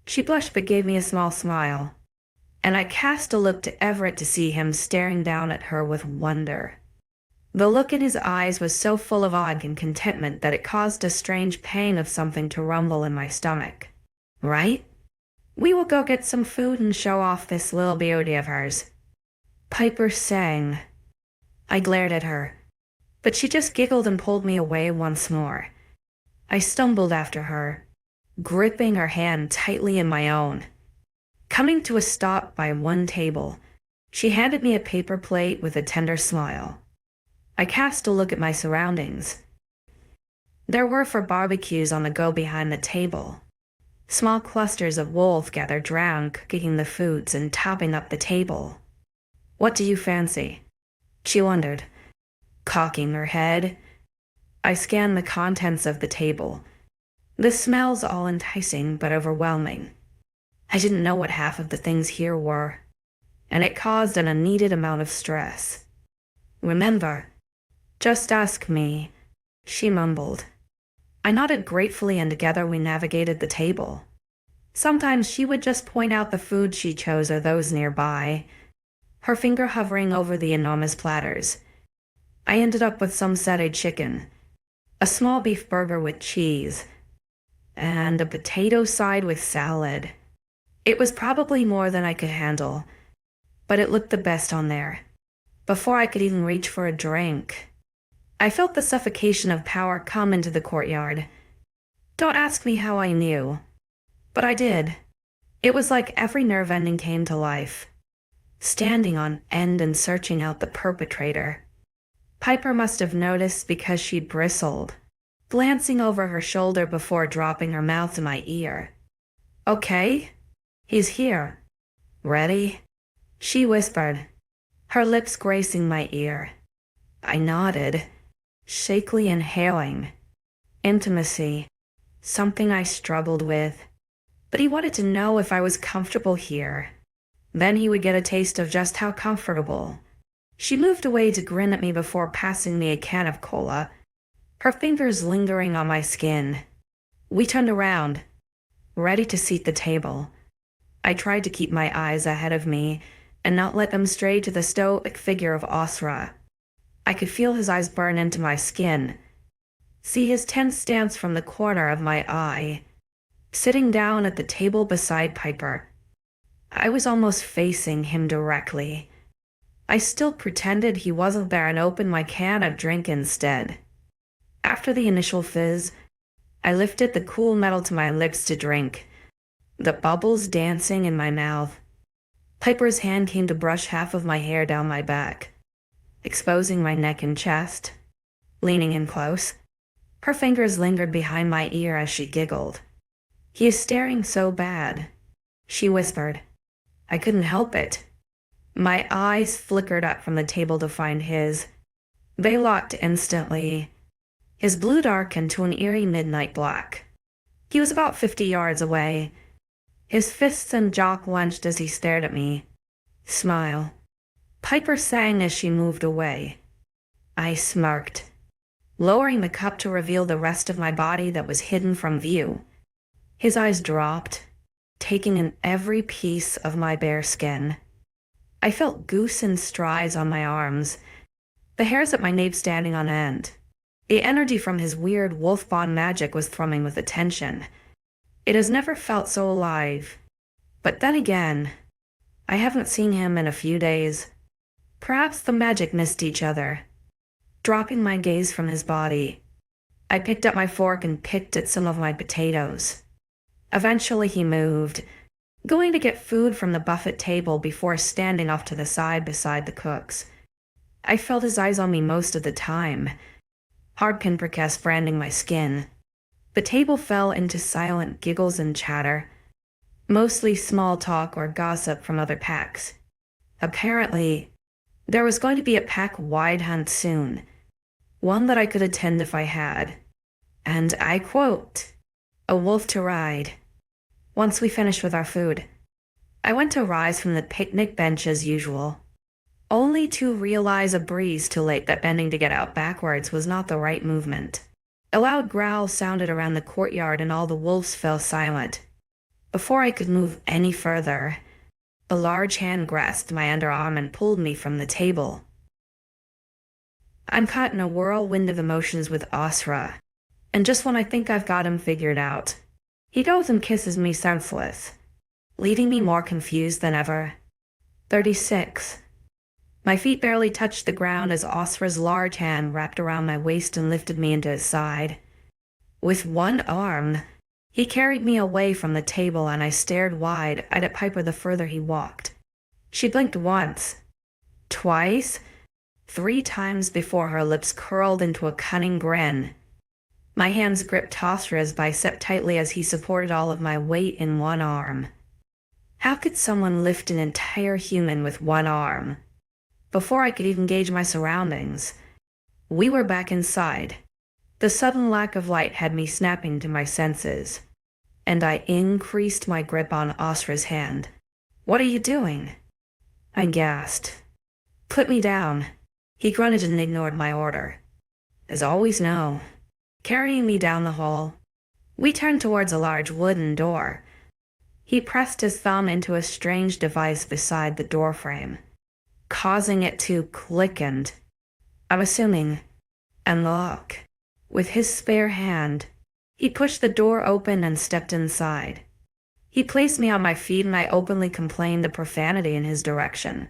She blushed but gave me a small smile, and I cast a look to Everett to see him staring down at her with wonder. The look in his eyes was so full of awe and contentment that it caused a strange pain of something to rumble in my stomach. Right? We will go get some food and show off this little beauty of hers. Piper sang. I glared at her, but she just giggled and pulled me away once more. I stumbled after her, gripping her hand tightly in my own. Coming to a stop by one table, she handed me a paper plate with a tender smile. I cast a look at my surroundings. There were 4 barbecues on the go behind the table. Small clusters of wolves gathered round, cooking the foods and topping up the table. What do you fancy? She wondered, cocking her head. I scanned the contents of the table. The smells all enticing but overwhelming. I didn't know what half of the things here were, and it caused an unneeded amount of stress. Remember, just ask me, she mumbled. I nodded gratefully and together we navigated the table. Sometimes she would just point out the food she chose or those nearby, her finger hovering over the enormous platters. I ended up with some satay chicken, a small beef burger with cheese, and a potato side with salad. It was probably more than I could handle, but it looked the best on there. Before I could even reach for a drink, I felt the suffocation of power come into the courtyard. Don't ask me how I knew, but I did. It was like every nerve ending came to life, standing on end and searching out the perpetrator. Piper must have noticed because she bristled, glancing over her shoulder before dropping her mouth to my ear. Okay, he's here. Ready? She whispered, her lips gracing my ear. I nodded, shakily inhaling. Intimacy, something I struggled with. But he wanted to know if I was comfortable here. Then he would get a taste of just how comfortable. She moved away to grin at me before passing me a can of cola, her fingers lingering on my skin. We turned around, ready to seat the table. I tried to keep my eyes ahead of me and not let them stray to the stoic figure of 𝐊𝐲𝐻𝐬. I could feel his eyes burn into my skin, see his tense stance from the corner of my eye, sitting down at the table beside Piper. I was almost facing him directly. I still pretended he wasn't there and opened my can of drink instead. After the initial fizz, I lifted the cool metal to my lips to drink, the bubbles dancing in my mouth. Piper's hand came to brush half of my hair down my back, exposing my neck and chest. Leaning in close, her fingers lingered behind my ear as she giggled. He is staring so bad, she whispered. I couldn't help it. My eyes flickered up from the table to find his. They locked instantly. His blue darkened to an eerie midnight black. He was about 50 yards away. His fists and jaw clenched as he stared at me. Smile. Piper sang as she moved away. I smirked, lowering the cup to reveal the rest of my body that was hidden from view. His eyes dropped, taking in every piece of my bare skin. I felt goose and strides on my arms, the hairs at my nape standing on end. The energy from his weird wolf bond magic was thrumming with attention. It has never felt so alive. But then again, I haven't seen him in a few days. Perhaps the magic missed each other. Dropping my gaze from his body, I picked up my fork and picked at some of my potatoes. Eventually he moved, going to get food from the buffet table before standing off to the side beside the cooks. I felt his eyes on me most of the time, hard pinpricks branding my skin. The table fell into silent giggles and chatter, mostly small talk or gossip from other packs. Apparently, there was going to be a pack-wide hunt soon, one that I could attend if I had. And I quote, "a wolf to ride." Once we finished with our food, I went to rise from the picnic bench as usual, only to realize a breeze too late that bending to get out backwards was not the right movement. A loud growl sounded around the courtyard and all the wolves fell silent. Before I could move any further, a large hand grasped my underarm and pulled me from the table. I'm caught in a whirlwind of emotions with 𝐊𝐲𝐬, and just when I think I've got him figured out, he goes and kisses me senseless, leaving me more confused than ever. 36. My feet barely touched the ground as 𝐊𝐲𝐬's large hand wrapped around my waist and lifted me into his side. With one arm, he carried me away from the table, and I stared wide-eyed at Piper the further he walked. She blinked once, twice, 3 times before her lips curled into a cunning grin. My hands gripped 𝐊𝐲𝐬's bicep tightly as he supported all of my weight in one arm. How could someone lift an entire human with one arm? Before I could even gauge my surroundings, we were back inside. The sudden lack of light had me snapping to my senses, and I increased my grip on 𝐊𝐲𝐬's hand. "What are you doing?" I gasped. "Put me down." He grunted and ignored my order. "As always, no." Carrying me down the hall, we turned towards a large wooden door. He pressed his thumb into a strange device beside the doorframe, causing it to click and, I'm assuming, unlock. With his spare hand, he pushed the door open and stepped inside. He placed me on my feet, and I openly complained the profanity in his direction.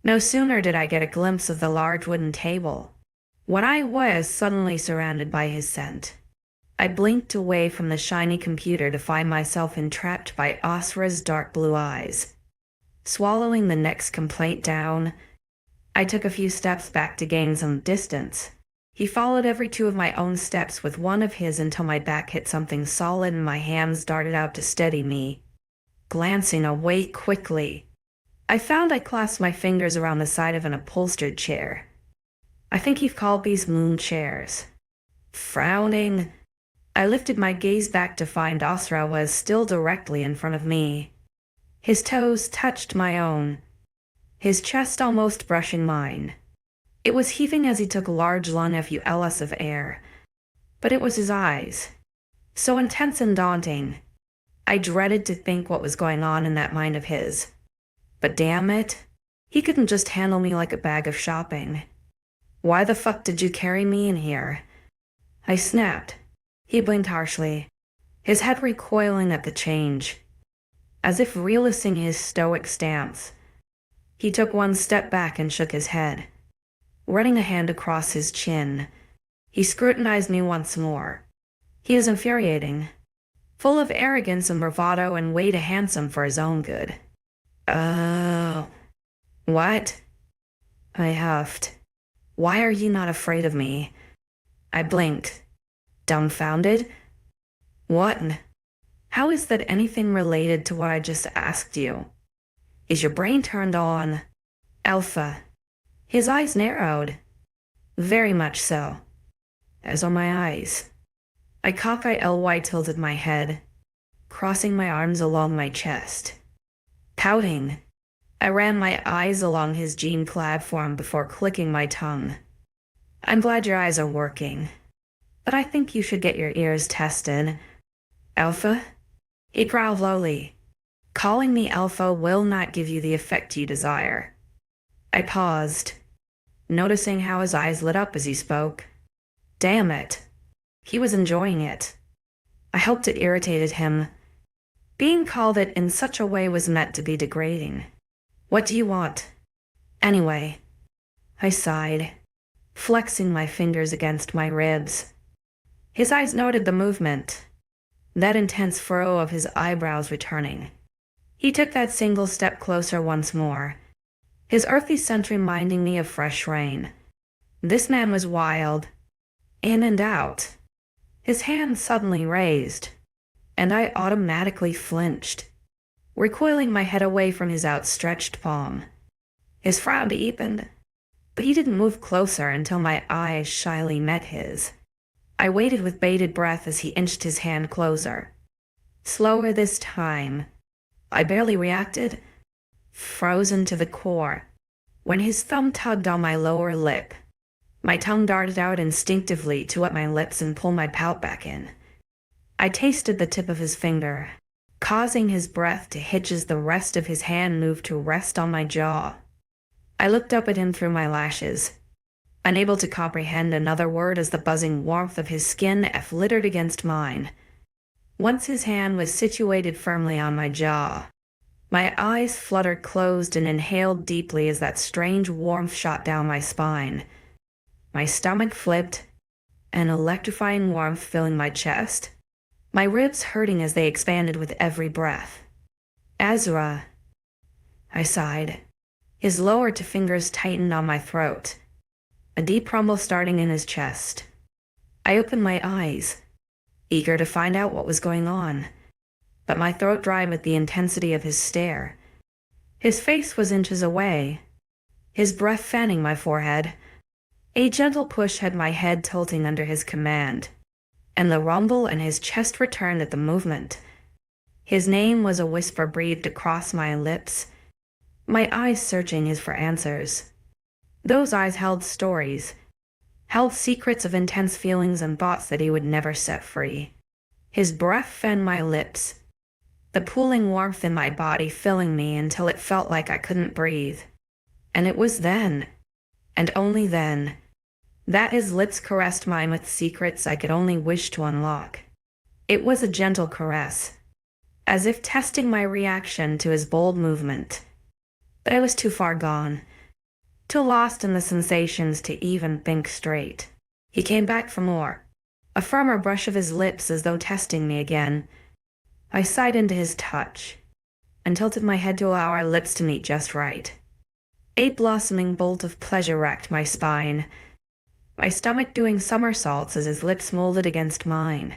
No sooner did I get a glimpse of the large wooden table, when I was suddenly surrounded by his scent. I blinked away from the shiny computer to find myself entrapped by 𝐊𝐲𝐬's dark blue eyes. Swallowing the next complaint down, I took a few steps back to gain some distance. He followed every 2 of my own steps with one of his until my back hit something solid and my hands darted out to steady me. Glancing away quickly, I found I clasped my fingers around the side of an upholstered chair. I think he called these moon chairs. Frowning, I lifted my gaze back to find 𝐊𝐲𝐬 was still directly in front of me. His toes touched my own, his chest almost brushing mine. It was heaving as he took a large 𝐊𝐿𝐻 of air, but it was his eyes, so intense and daunting. I dreaded to think what was going on in that mind of his. But damn it, he couldn't just handle me like a bag of shopping. "Why the fuck did you carry me in here?" I snapped. He blinked harshly, his head recoiling at the change. As if realising his stoic stance, he took one step back and shook his head. Running a hand across his chin, he scrutinized me once more. He was infuriating, full of arrogance and bravado, and way too handsome for his own good. "Oh, what?" I huffed. "Why are you not afraid of me?" I blinked, dumbfounded. "What? How is that anything related to what I just asked you? Is your brain turned on?" "Alpha." His eyes narrowed. "Very much so." As on my eyes, I 𝐾𝐞𝐬 tilted my head, crossing my arms along my chest. Pouting, I ran my eyes along his jean platform before clicking my tongue. "I'm glad your eyes are working, but I think you should get your ears tested." "Alpha?" He growled lowly. "Calling me Alpha will not give you the effect you desire." I paused, noticing how his eyes lit up as he spoke. Damn it, he was enjoying it. I hoped it irritated him. Being called it in such a way was meant to be degrading. What do you want? Anyway, I sighed, flexing my fingers against my ribs. His eyes noted the movement, that intense furrow of his eyebrows returning. He took that single step closer once more, his earthy scent reminding me of fresh rain. This man was wild, in and out. His hand suddenly raised, and I automatically flinched, recoiling my head away from his outstretched palm. His frown deepened, but he didn't move closer until my eyes shyly met his. I waited with bated breath as he inched his hand closer. Slower this time. I barely reacted, frozen to the core, when his thumb tugged on my lower lip. My tongue darted out instinctively to wet my lips and pull my pout back in. I tasted the tip of his finger, causing his breath to hitch as the rest of his hand moved to rest on my jaw. I looked up at him through my lashes, unable to comprehend another word as the buzzing warmth of his skin flittered against mine. Once his hand was situated firmly on my jaw, my eyes fluttered closed and inhaled deeply as that strange warmth shot down my spine. My stomach flipped, an electrifying warmth filling my chest, my ribs hurting as they expanded with every breath. Ezra, I sighed. His lower two fingers tightened on my throat, a deep rumble starting in his chest. I opened my eyes, eager to find out what was going on, but my throat dried with the intensity of his stare. His face was inches away, his breath fanning my forehead. A gentle push had my head tilting under his command, and the rumble in his chest returned at the movement. His name was a whisper breathed across my lips, my eyes searching his for answers. Those eyes held stories, held secrets of intense feelings and thoughts that he would never set free. His breath fanned my lips, the pooling warmth in my body filling me until it felt like I couldn't breathe. And it was then, and only then, that his lips caressed mine with secrets I could only wish to unlock. It was a gentle caress, as if testing my reaction to his bold movement. But I was too far gone, too lost in the sensations to even think straight. He came back for more, a firmer brush of his lips as though testing me again. I sighed into his touch, and tilted my head to allow our lips to meet just right. A blossoming bolt of pleasure racked my spine, my stomach doing somersaults as his lips molded against mine.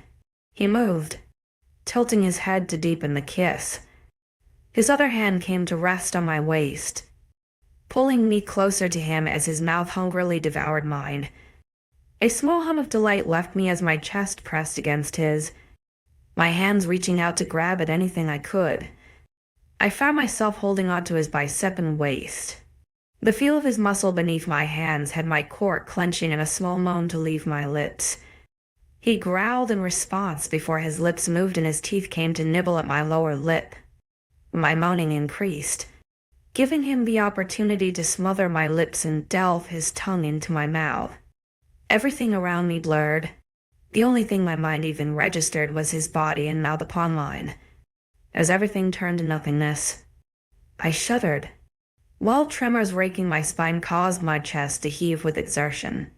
He moved, tilting his head to deepen the kiss. His other hand came to rest on my waist, pulling me closer to him as his mouth hungrily devoured mine. A small hum of delight left me as my chest pressed against his, my hands reaching out to grab at anything I could. I found myself holding onto his bicep and waist. The feel of his muscle beneath my hands had my core clenching in a small moan to leave my lips. He growled in response before his lips moved and his teeth came to nibble at my lower lip. My moaning increased, giving him the opportunity to smother my lips and delve his tongue into my mouth. Everything around me blurred. The only thing my mind even registered was his body and mouth upon mine. As everything turned to nothingness, I shuddered. Wild tremors raking my spine caused my chest to heave with exertion.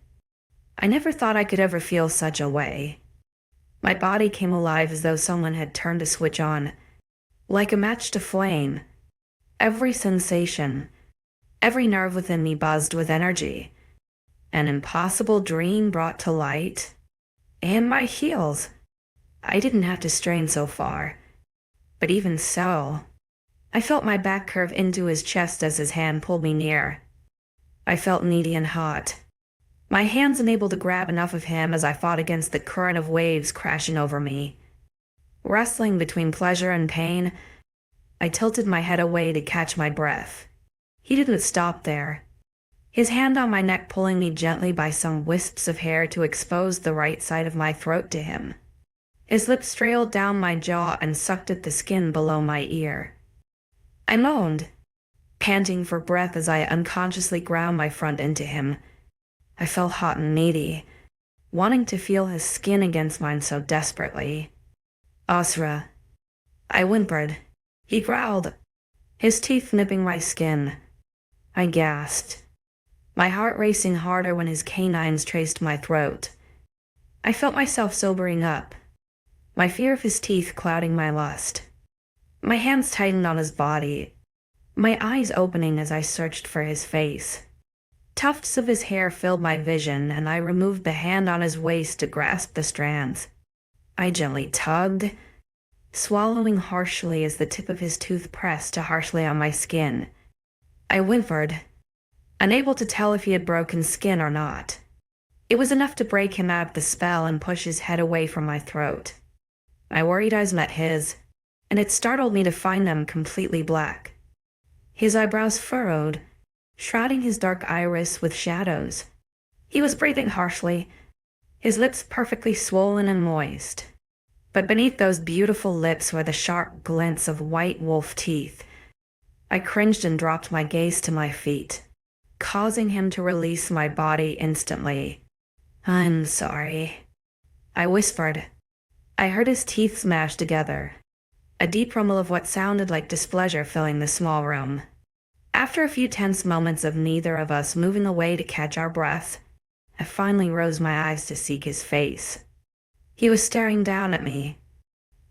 I never thought I could ever feel such a way. My body came alive as though someone had turned a switch on, like a match to flame. Every sensation, every nerve within me buzzed with energy. An impossible dream brought to light. And my heels. I didn't have to strain so far. But even so, I felt my back curve into his chest as his hand pulled me near. I felt needy and hot, my hands unable to grab enough of him as I fought against the current of waves crashing over me. Wrestling between pleasure and pain, I tilted my head away to catch my breath. He didn't stop there, his hand on my neck pulling me gently by some wisps of hair to expose the right side of my throat to him. His lips trailed down my jaw and sucked at the skin below my ear. I moaned, panting for breath as I unconsciously ground my front into him. I felt hot and needy, wanting to feel his skin against mine so desperately. Asra, I whimpered. He growled, his teeth nipping my skin. I gasped, my heart racing harder when his canines traced my throat. I felt myself sobering up, my fear of his teeth clouding my lust. My hands tightened on his body, my eyes opening as I searched for his face. Tufts of his hair filled my vision, and I removed the hand on his waist to grasp the strands. I gently tugged, swallowing harshly as the tip of his tooth pressed too harshly on my skin. I whimpered, unable to tell if he had broken skin or not. It was enough to break him out of the spell and push his head away from my throat. My worried eyes met his, and it startled me to find them completely black. His eyebrows furrowed, shrouding his dark iris with shadows. He was breathing harshly, his lips perfectly swollen and moist. But beneath those beautiful lips were the sharp glints of white wolf teeth. I cringed and dropped my gaze to my feet, causing him to release my body instantly. "I'm sorry," I whispered. I heard his teeth smash together, a deep rumble of what sounded like displeasure filling the small room. After a few tense moments of neither of us moving away to catch our breath, I finally rose my eyes to seek his face. He was staring down at me.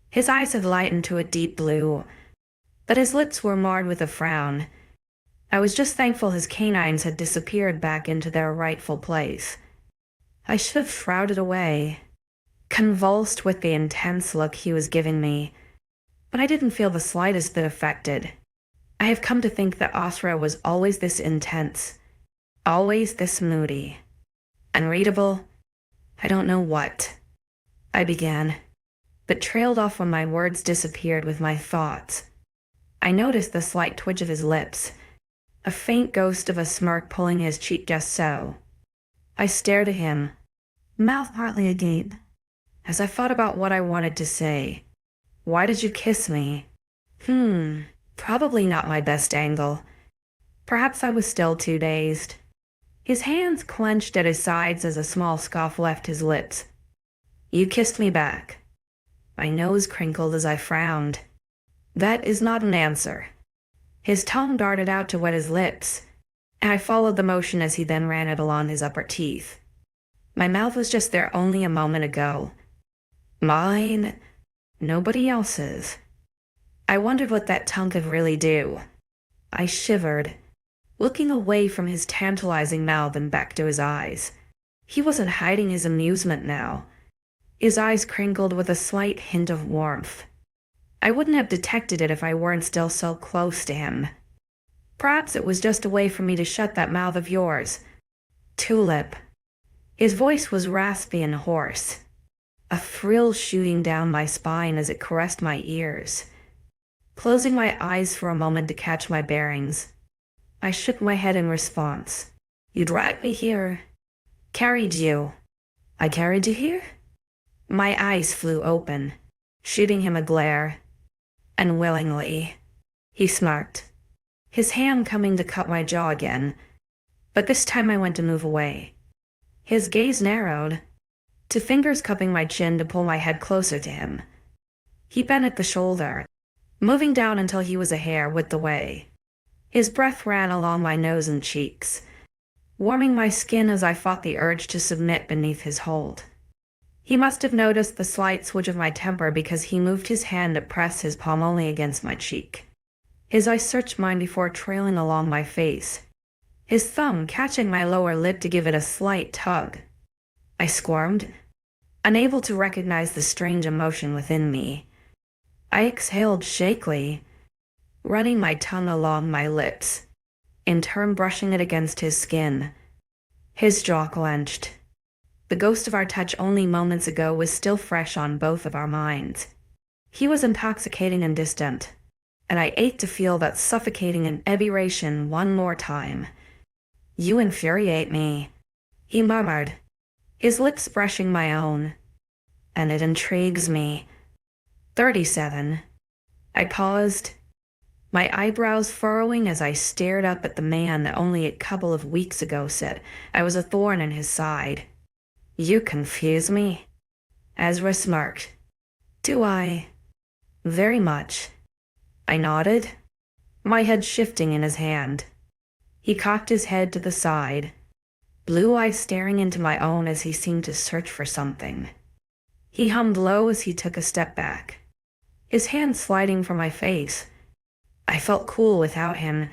His eyes had lightened to a deep blue, but his lips were marred with a frown. I was just thankful his canines had disappeared back into their rightful place. I should have shrouded away, convulsed with the intense look he was giving me, but I didn't feel the slightest bit affected. I have come to think that 𝐊𝐲 was always this intense, always this moody. Unreadable, I don't know what, I began, but trailed off when my words disappeared with my thoughts. I noticed the slight twitch of his lips, a faint ghost of a smirk pulling his cheek just so. I stared at him, mouth partly agape, as I thought about what I wanted to say. Why did you kiss me? Probably not my best angle. Perhaps I was still too dazed. His hands clenched at his sides as a small scoff left his lips. You kissed me back. My nose crinkled as I frowned. That is not an answer. His tongue darted out to wet his lips, and I followed the motion as he then ran it along his upper teeth. My mouth was just there only a moment ago. Mine, nobody else's. I wondered what that tongue could really do. I shivered, looking away from his tantalizing mouth and back to his eyes. He wasn't hiding his amusement now. His eyes crinkled with a slight hint of warmth. I wouldn't have detected it if I weren't still so close to him. Perhaps it was just a way for me to shut that mouth of yours. Tulip. His voice was raspy and hoarse, a thrill shooting down my spine as it caressed my ears. Closing my eyes for a moment to catch my bearings, I shook my head in response. You dragged me here. Carried you. I carried you here? My eyes flew open, shooting him a glare. Unwillingly, he smirked, his hand coming to cut my jaw again, but this time I went to move away. His gaze narrowed, to fingers cupping my chin to pull my head closer to him. He bent at the shoulder, moving down until he was a hair width away. His breath ran along my nose and cheeks, warming my skin as I fought the urge to submit beneath his hold. He must have noticed the slight switch of my temper because he moved his hand to press his palm only against my cheek. His eyes searched mine before trailing along my face, his thumb catching my lower lip to give it a slight tug. I squirmed, unable to recognize the strange emotion within me. I exhaled shakily, running my tongue along my lips, in turn brushing it against his skin. His jaw clenched. The ghost of our touch only moments ago was still fresh on both of our minds. He was intoxicating and distant, and I ached to feel that suffocating inebriation one more time. You infuriate me, he murmured, his lips brushing my own. And it intrigues me. 37. I paused, my eyebrows furrowing as I stared up at the man that only a couple of weeks ago said I was a thorn in his side. You confuse me, 𝐊𝐲 smirked. Do I? Very much. I nodded, my head shifting in his hand. He cocked his head to the side, blue eyes staring into my own as he seemed to search for something. He hummed low as he took a step back, his hand sliding from my face. I felt cool without him,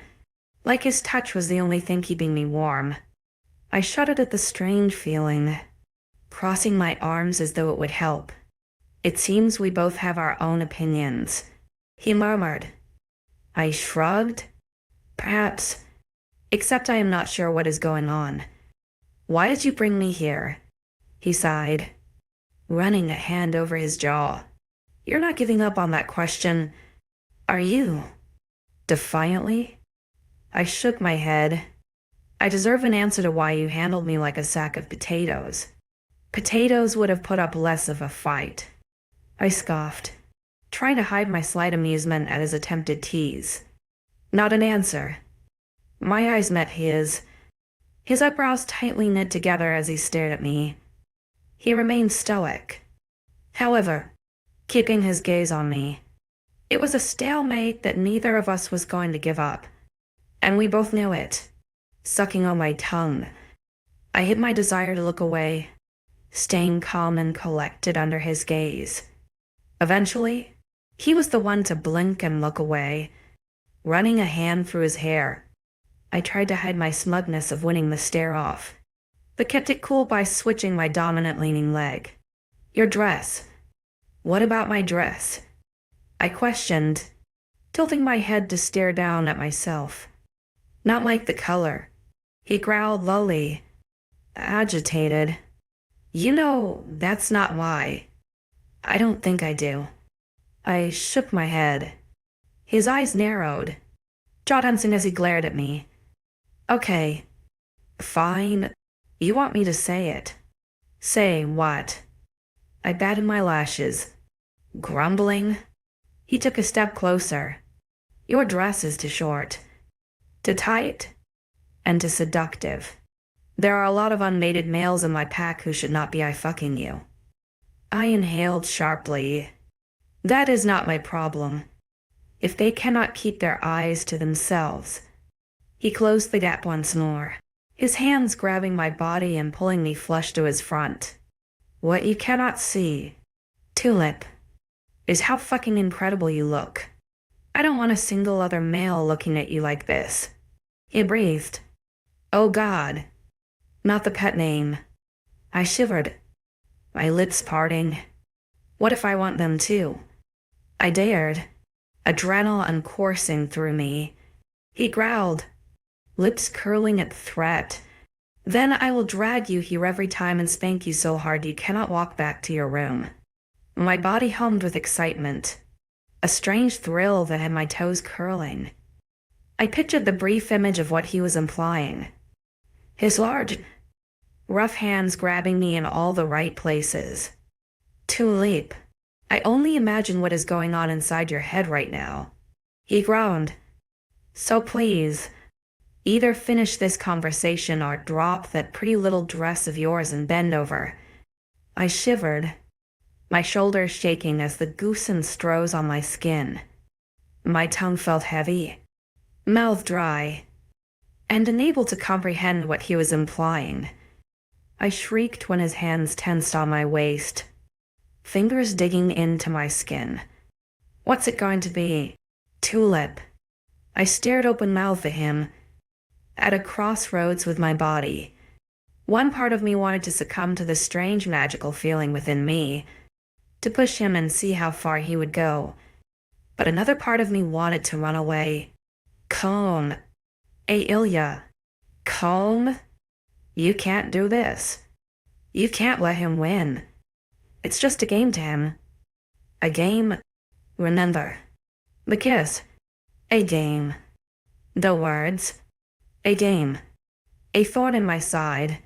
like his touch was the only thing keeping me warm. I shuddered at the strange feeling, crossing my arms as though it would help. It seems we both have our own opinions, he murmured. I shrugged. Perhaps, except I am not sure what is going on. Why did you bring me here? He sighed, running a hand over his jaw. You're not giving up on that question, are you? Defiantly? I shook my head. I deserve an answer to why you handled me like a sack of potatoes. Potatoes would have put up less of a fight. I scoffed, trying to hide my slight amusement at his attempted tease. Not an answer. My eyes met his eyebrows tightly knit together as he stared at me. He remained stoic, however, keeping his gaze on me. It was a stalemate that neither of us was going to give up, and we both knew it. Sucking on my tongue, I hid my desire to look away, staying calm and collected under his gaze. Eventually, he was the one to blink and look away, running a hand through his hair. I tried to hide my smugness of winning the stare off, but kept it cool by switching my dominant leaning leg. Your dress. What about my dress? I questioned, tilting my head to stare down at myself. Not like the color. He growled lowly, agitated. You know, that's not why. I don't think I do. I shook my head. His eyes narrowed, jaw tensing as he glared at me. Okay, fine. You want me to say it. Say what? I batted my lashes, grumbling. He took a step closer. Your dress is too short, too tight, and too seductive. There are a lot of unmated males in my pack who should not be fucking you. I inhaled sharply. That is not my problem. If they cannot keep their eyes to themselves. He closed the gap once more, his hands grabbing my body and pulling me flush to his front. What you cannot see, Tulip, is how fucking incredible you look. I don't want a single other male looking at you like this. He breathed. Oh God. Not the pet name. I shivered, my lips parting. What if I want them too? I dared, adrenaline coursing through me. He growled, lips curling at the threat. Then I will drag you here every time and spank you so hard you cannot walk back to your room. My body hummed with excitement, a strange thrill that had my toes curling. I pictured the brief image of what he was implying. His large, rough hands grabbing me in all the right places. Tulip, I only imagine what is going on inside your head right now. He groaned. So please, either finish this conversation or drop that pretty little dress of yours and bend over. I shivered, my shoulders shaking as the goose strode on my skin. My tongue felt heavy, mouth dry, and unable to comprehend what he was implying. I shrieked when his hands tensed on my waist, fingers digging into my skin. What's it going to be? Tulip. I stared open-mouthed at him, at a crossroads with my body. One part of me wanted to succumb to the strange magical feeling within me, to push him and see how far he would go. But another part of me wanted to run away. 𝐿𝐤, 𝐿𝐤, you can't do this. You can't let him win. It's just a game to him. A game, remember. The kiss, a game. The words, a game. A thorn in my side.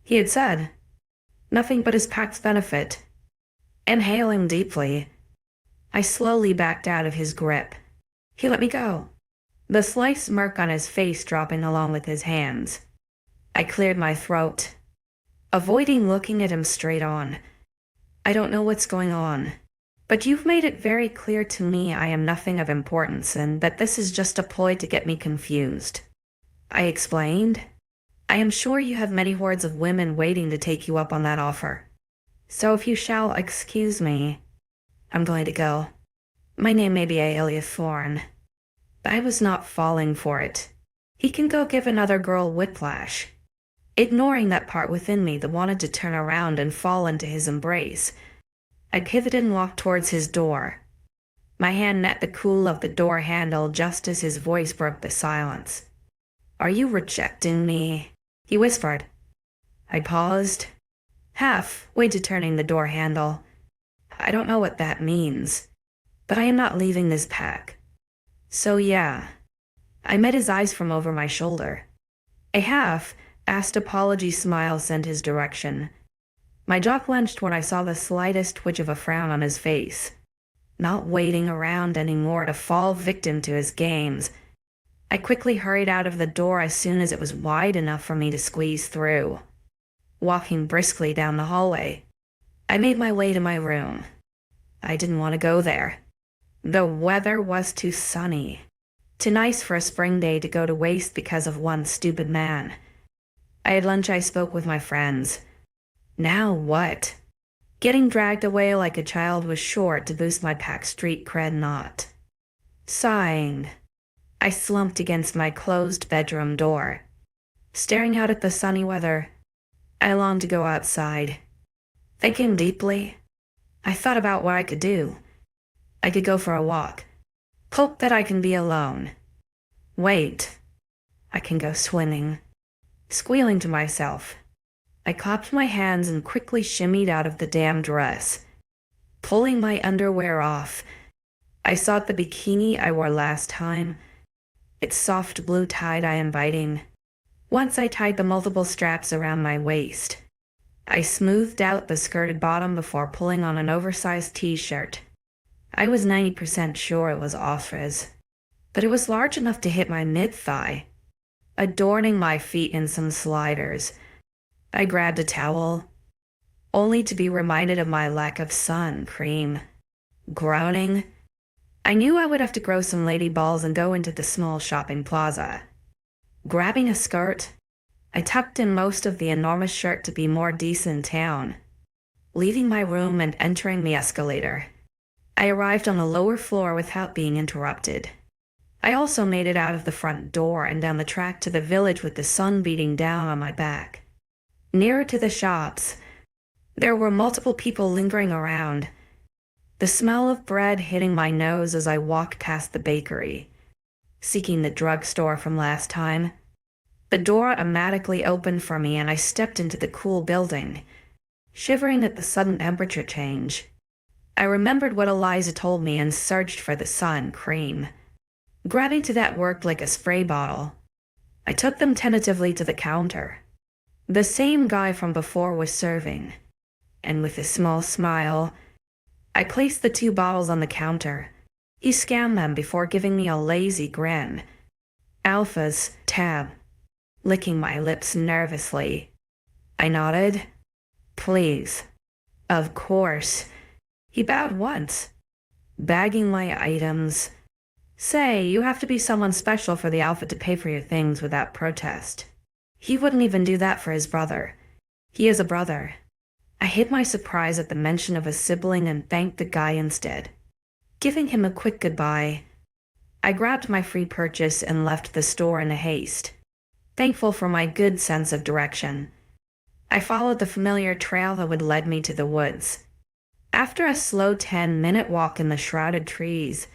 He had said, nothing but his pack's benefit. Inhaling deeply, I slowly backed out of his grip. He let me go, the slight smirk on his face dropping along with his hands. I cleared my throat, avoiding looking at him straight on. I don't know what's going on. But you've made it very clear to me I am nothing of importance and that this is just a ploy to get me confused. I explained. I am sure you have many hordes of women waiting to take you up on that offer. So if you shall excuse me, I'm going to go. My name may be Aelia Thorn. I was not falling for it. He can go give another girl whiplash. Ignoring that part within me that wanted to turn around and fall into his embrace, I pivoted and walked towards his door. My hand met the cool of the door handle just as his voice broke the silence. "Are you rejecting me?" he whispered. I paused, halfway to turning the door handle. I don't know what that means, but I am not leaving this pack. So yeah. I met his eyes from over my shoulder. A half-assed apology smile sent his direction. My jaw clenched when I saw the slightest twitch of a frown on his face. Not waiting around anymore to fall victim to his games, I quickly hurried out of the door as soon as it was wide enough for me to squeeze through. Walking briskly down the hallway, I made my way to my room. I didn't want to go there. The weather was too sunny, too nice for a spring day to go to waste because of one stupid man. I had lunch. I spoke with my friends. Now what? Getting dragged away like a child was sure to boost my pack street cred not. Sighing, I slumped against my closed bedroom door. Staring out at the sunny weather, I longed to go outside. Thinking deeply, I thought about what I could do. I could go for a walk. Hope that I can be alone. Wait, I can go swimming. Squealing to myself, I clapped my hands and quickly shimmied out of the damn dress. Pulling my underwear off, I sought the bikini I wore last time. Its soft blue tie-dye inviting. Once I tied the multiple straps around my waist, I smoothed out the skirted bottom before pulling on an oversized t-shirt. I was 90% sure it was 𝐊𝐲𝐹, but it was large enough to hit my mid-thigh, adorning my feet in some sliders. I grabbed a towel, only to be reminded of my lack of sun cream. Groaning, I knew I would have to grow some lady balls and go into the small shopping plaza. Grabbing a skirt, I tucked in most of the enormous shirt to be more decent in town. Leaving my room and entering the escalator, I arrived on the lower floor without being interrupted. I also made it out of the front door and down the track to the village with the sun beating down on my back. Nearer to the shops, there were multiple people lingering around. The smell of bread hitting my nose as I walked past the bakery, seeking the drugstore from last time. The door automatically opened for me and I stepped into the cool building, shivering at the sudden temperature change. I remembered what 𝐊𝐲𝐬 told me and searched for the sun cream. Grabbing to that worked like a spray bottle. I took them tentatively to the counter. The same guy from before was serving, and with a small smile, I placed the 2 bottles on the counter. He scanned them before giving me a lazy grin. 𝐿𝐲𝐹's tab, licking my lips nervously. I nodded. Please. Of course. He bowed once, bagging my items. Say, you have to be someone special for the Alpha to pay for your things without protest. He wouldn't even do that for his brother. He is a brother. I hid my surprise at the mention of a sibling and thanked the guy instead. Giving him a quick goodbye, I grabbed my free purchase and left the store in a haste, thankful for my good sense of direction. I followed the familiar trail that would lead me to the woods. After a slow 10-minute walk in the shrouded trees,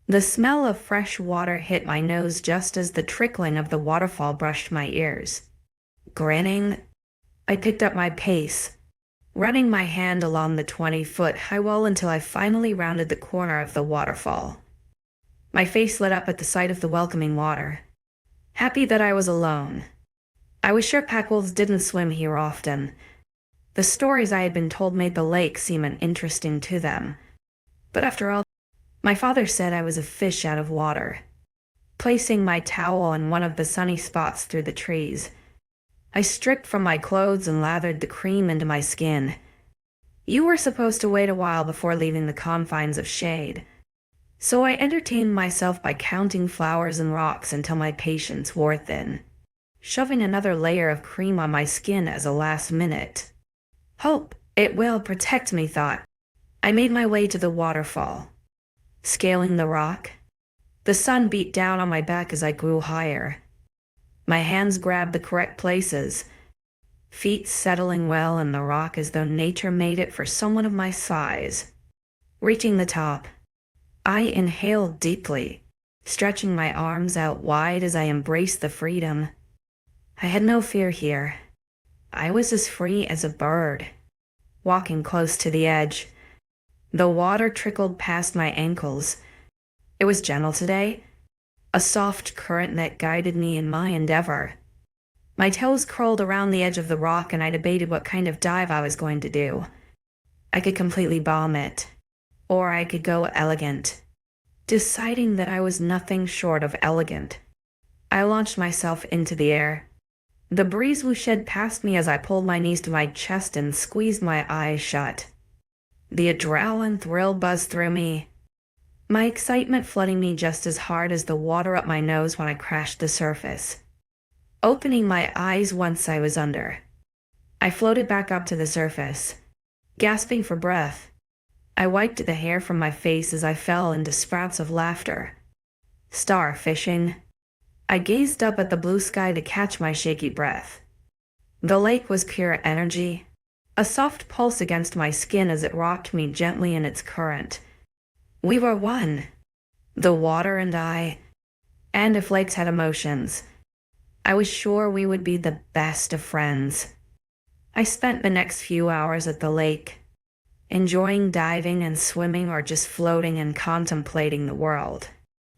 the smell of fresh water hit my nose just as the trickling of the waterfall brushed my ears. Grinning, I picked up my pace, running my hand along the 20-foot high wall until I finally rounded the corner of the waterfall. My face lit up at the sight of the welcoming water. Happy that I was alone. I was sure pack wolves didn't swim here often. The stories I had been told made the lake seem interesting to them. But after all, my father said I was a fish out of water. Placing my towel on one of the sunny spots through the trees, I stripped from my clothes and lathered the cream into my skin. You were supposed to wait a while before leaving the confines of shade, so I entertained myself by counting flowers and rocks until my patience wore thin, shoving another layer of cream on my skin as a last minute. Hope it will protect me, thought. I made my way to the waterfall. Scaling the rock, the sun beat down on my back as I grew higher. My hands grabbed the correct places, feet settling well in the rock as though nature made it for someone of my size. Reaching the top, I inhaled deeply, stretching my arms out wide as I embraced the freedom. I had no fear here. I was as free as a bird. Walking close to the edge, the water trickled past my ankles. It was gentle today, a soft current that guided me in my endeavor. My toes curled around the edge of the rock and I debated what kind of dive I was going to do. I could completely bomb it, or I could go elegant. Deciding that I was nothing short of elegant, I launched myself into the air. The breeze whooshed past me as I pulled my knees to my chest and squeezed my eyes shut. The adrenaline thrill buzzed through me, my excitement flooding me just as hard as the water up my nose when I crashed the surface. Opening my eyes once I was under, I floated back up to the surface, gasping for breath. I wiped the hair from my face as I fell into spouts of laughter. Starfishing. I gazed up at the blue sky to catch my shaky breath. The lake was pure energy, a soft pulse against my skin as it rocked me gently in its current. We were one, the water and I, and if lakes had emotions, I was sure we would be the best of friends. I spent the next few hours at the lake, enjoying diving and swimming or just floating and contemplating the world.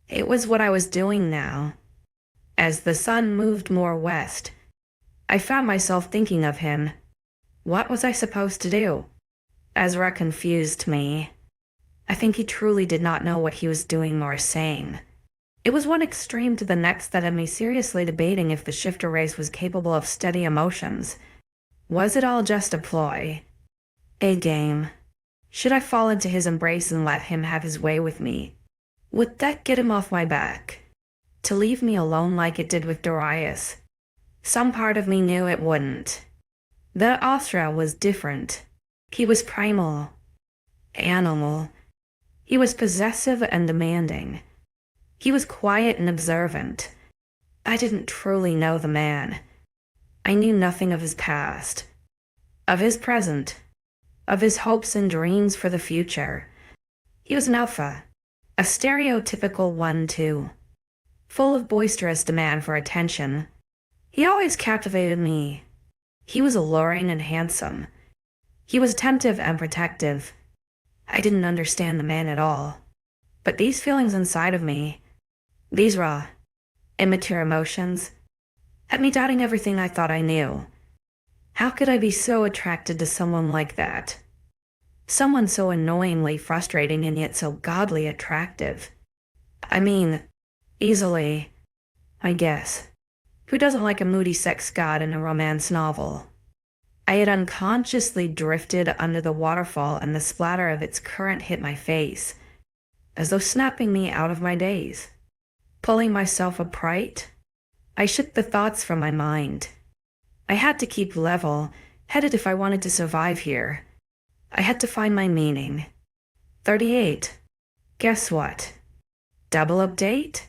It was what I was doing now. As the sun moved more west, I found myself thinking of him. What was I supposed to do? Ezra confused me. I think he truly did not know what he was doing or saying. It was one extreme to the next that had me seriously debating if the shifter race was capable of steady emotions. Was it all just a ploy? A game? Should I fall into his embrace and let him have his way with me? Would that get him off my back? To leave me alone like it did with Darius? Some part of me knew it wouldn't. The 𝐊𝐲𝐬 was different. He was primal, animal. He was possessive and demanding. He was quiet and observant. I didn't truly know the man. I knew nothing of his past, of his present, of his hopes and dreams for the future. He was an alpha, a stereotypical one too, full of boisterous demand for attention. He always captivated me. He was alluring and handsome. He was attentive and protective. I didn't understand the man at all, but these feelings inside of me, these raw, immature emotions, had me doubting everything I thought I knew. How could I be so attracted to someone like that? Someone so annoyingly frustrating and yet so godly attractive. I mean, easily, I guess. Who doesn't like a moody sex god in a romance novel? I had unconsciously drifted under the waterfall and the splatter of its current hit my face, as though snapping me out of my daze. Pulling myself upright, I shook the thoughts from my mind. I had to keep level, headed if I wanted to survive here. I had to find my meaning. 38. Guess what? Double update?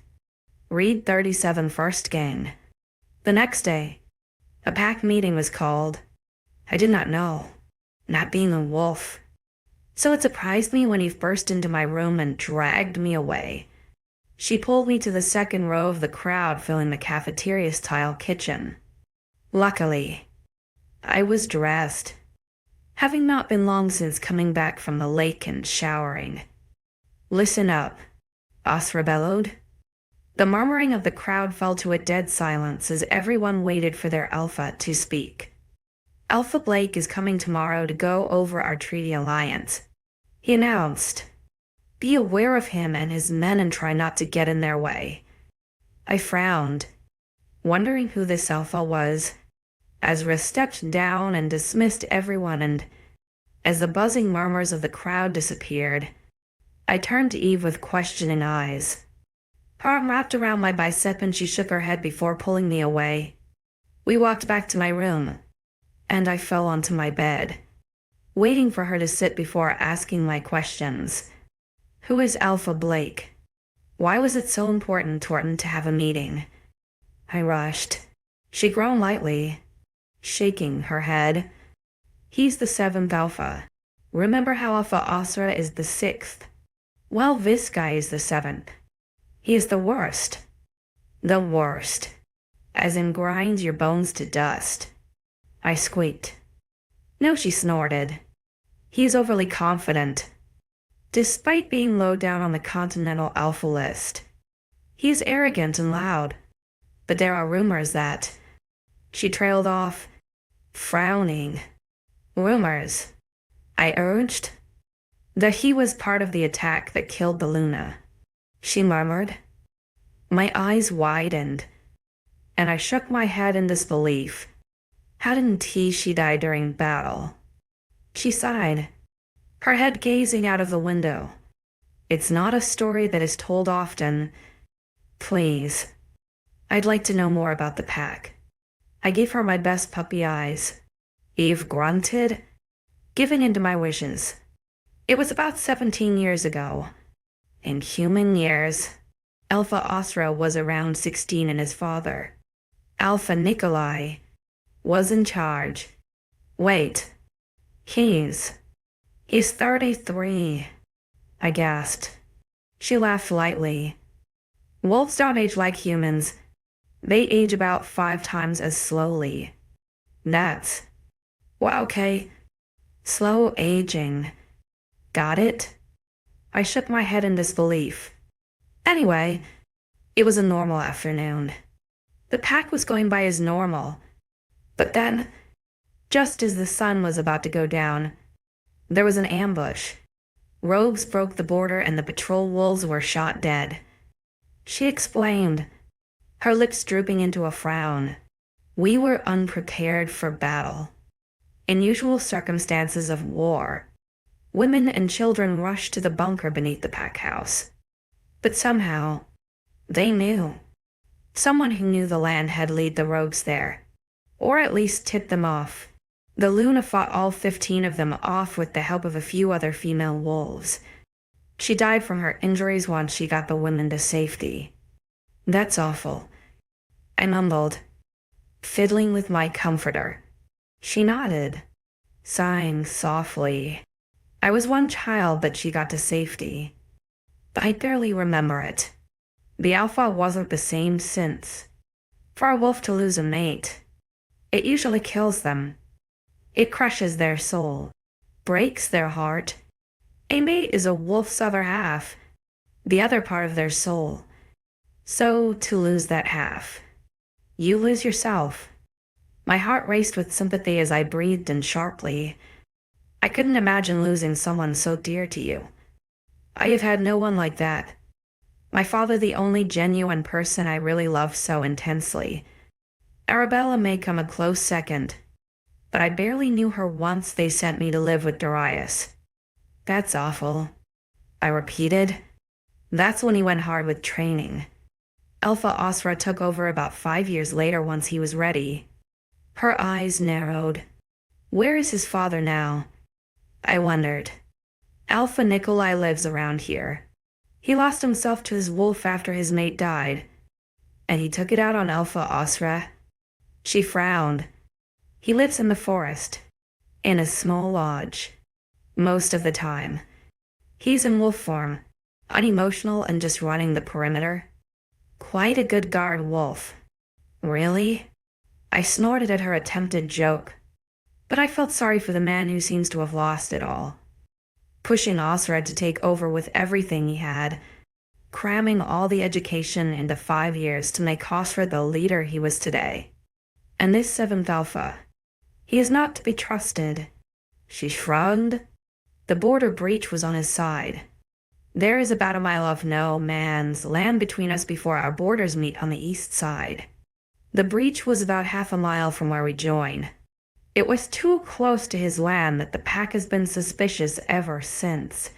Read 37 first gang. The next day, a pack meeting was called. I did not know, not being a wolf. So it surprised me when he burst into my room and dragged me away. She pulled me to the second row of the crowd filling the cafeteria-style kitchen. Luckily, I was dressed, having not been long since coming back from the lake and showering. Listen up, 𝐊𝐲𝐬 bellowed. The murmuring of the crowd fell to a dead silence as everyone waited for their alpha to speak. Alpha Blake is coming tomorrow to go over our treaty alliance, he announced. Be aware of him and his men and try not to get in their way. I frowned, wondering who this alpha was. Ezra stepped down and dismissed everyone and As the buzzing murmurs of the crowd disappeared, I turned to Eve with questioning eyes. Her arm wrapped around my bicep and she shook her head before pulling me away. We walked back to my room, and I fell onto my bed, waiting for her to sit before asking my questions. Who is Alpha Blake? Why was it so important to her to have a meeting? I rushed. She groaned lightly, shaking her head. He's the 7th Alpha. Remember how 𝐼𝐴𝐲 is the 6th? Well, this guy is the 7th. He is the worst. The worst. As in grinds your bones to dust. I squeaked. No, she snorted. He's overly confident. Despite being low down on the Continental Alpha list, he's arrogant and loud. But there are rumors that... She trailed off, frowning. Rumors, I urged. That he was part of the attack that killed the Luna. She murmured. My eyes widened, and I shook my head in disbelief. Hadn't she died during battle? She sighed, her head gazing out of the window. It's not a story that is told often. Please. I'd like to know more about the pack. I gave her my best puppy eyes. Eve grunted, giving in to my wishes. It was about 17 years ago. In human years, 𝐼𝐴𝐲 was around 16 and his father, Alpha Nikolai, was in charge. Wait, he's 33, I gasped. She laughed lightly. Wolves don't age like humans. They age about 5 times as slowly. That's... Well, okay. Slow aging. Got it? I shook my head in disbelief. Anyway, it was a normal afternoon. The pack was going by as normal. But then, just as the sun was about to go down, there was an ambush. Rogues broke the border and the patrol wolves were shot dead. She explained, her lips drooping into a frown. We were unprepared for battle. In usual circumstances of war, women and children rushed to the bunker beneath the pack house. But somehow, they knew. Someone who knew the land had led the rogues there, or at least tipped them off. The Luna fought all 15 of them off with the help of a few other female wolves. She died from her injuries once she got the women to safety. That's awful, I mumbled, fiddling with my comforter. She nodded, sighing softly. I was one child, but she got to safety. But I barely remember it. The Alpha wasn't the same since. For a wolf to lose a mate, it usually kills them. It crushes their soul, breaks their heart. A mate is a wolf's other half, the other part of their soul. So to lose that half, you lose yourself. My heart raced with sympathy as I breathed in sharply. I couldn't imagine losing someone so dear to you. I have had no one like that. My father, the only genuine person I really loved so intensely. Arabella may come a close second, but I barely knew her once they sent me to live with Darius. That's awful, I repeated. That's when he went hard with training. 𝐼𝐴𝐲 took over about 5 years later once he was ready. Her eyes narrowed. Where is his father now? I wondered. Alpha Nikolai lives around here. He lost himself to his wolf after his mate died, and he took it out on 𝐼𝐴𝐲. She frowned. He lives in the forest, in a small lodge. Most of the time. He's in wolf form, unemotional and just running the perimeter. Quite a good guard wolf. Really? I snorted at her attempted joke, but I felt sorry for the man who seems to have lost it all. Pushing 𝐼𝐴𝐲 to take over with everything he had, cramming all the education into 5 years to make 𝐼𝐴𝐲 the leader he was today. And this 7th Alpha, he is not to be trusted. She shrugged. The border breach was on his side. There is about a mile of no man's land between us before our borders meet on the east side. The breach was about half a mile from where we join. It was too close to his land that the pack has been suspicious ever since.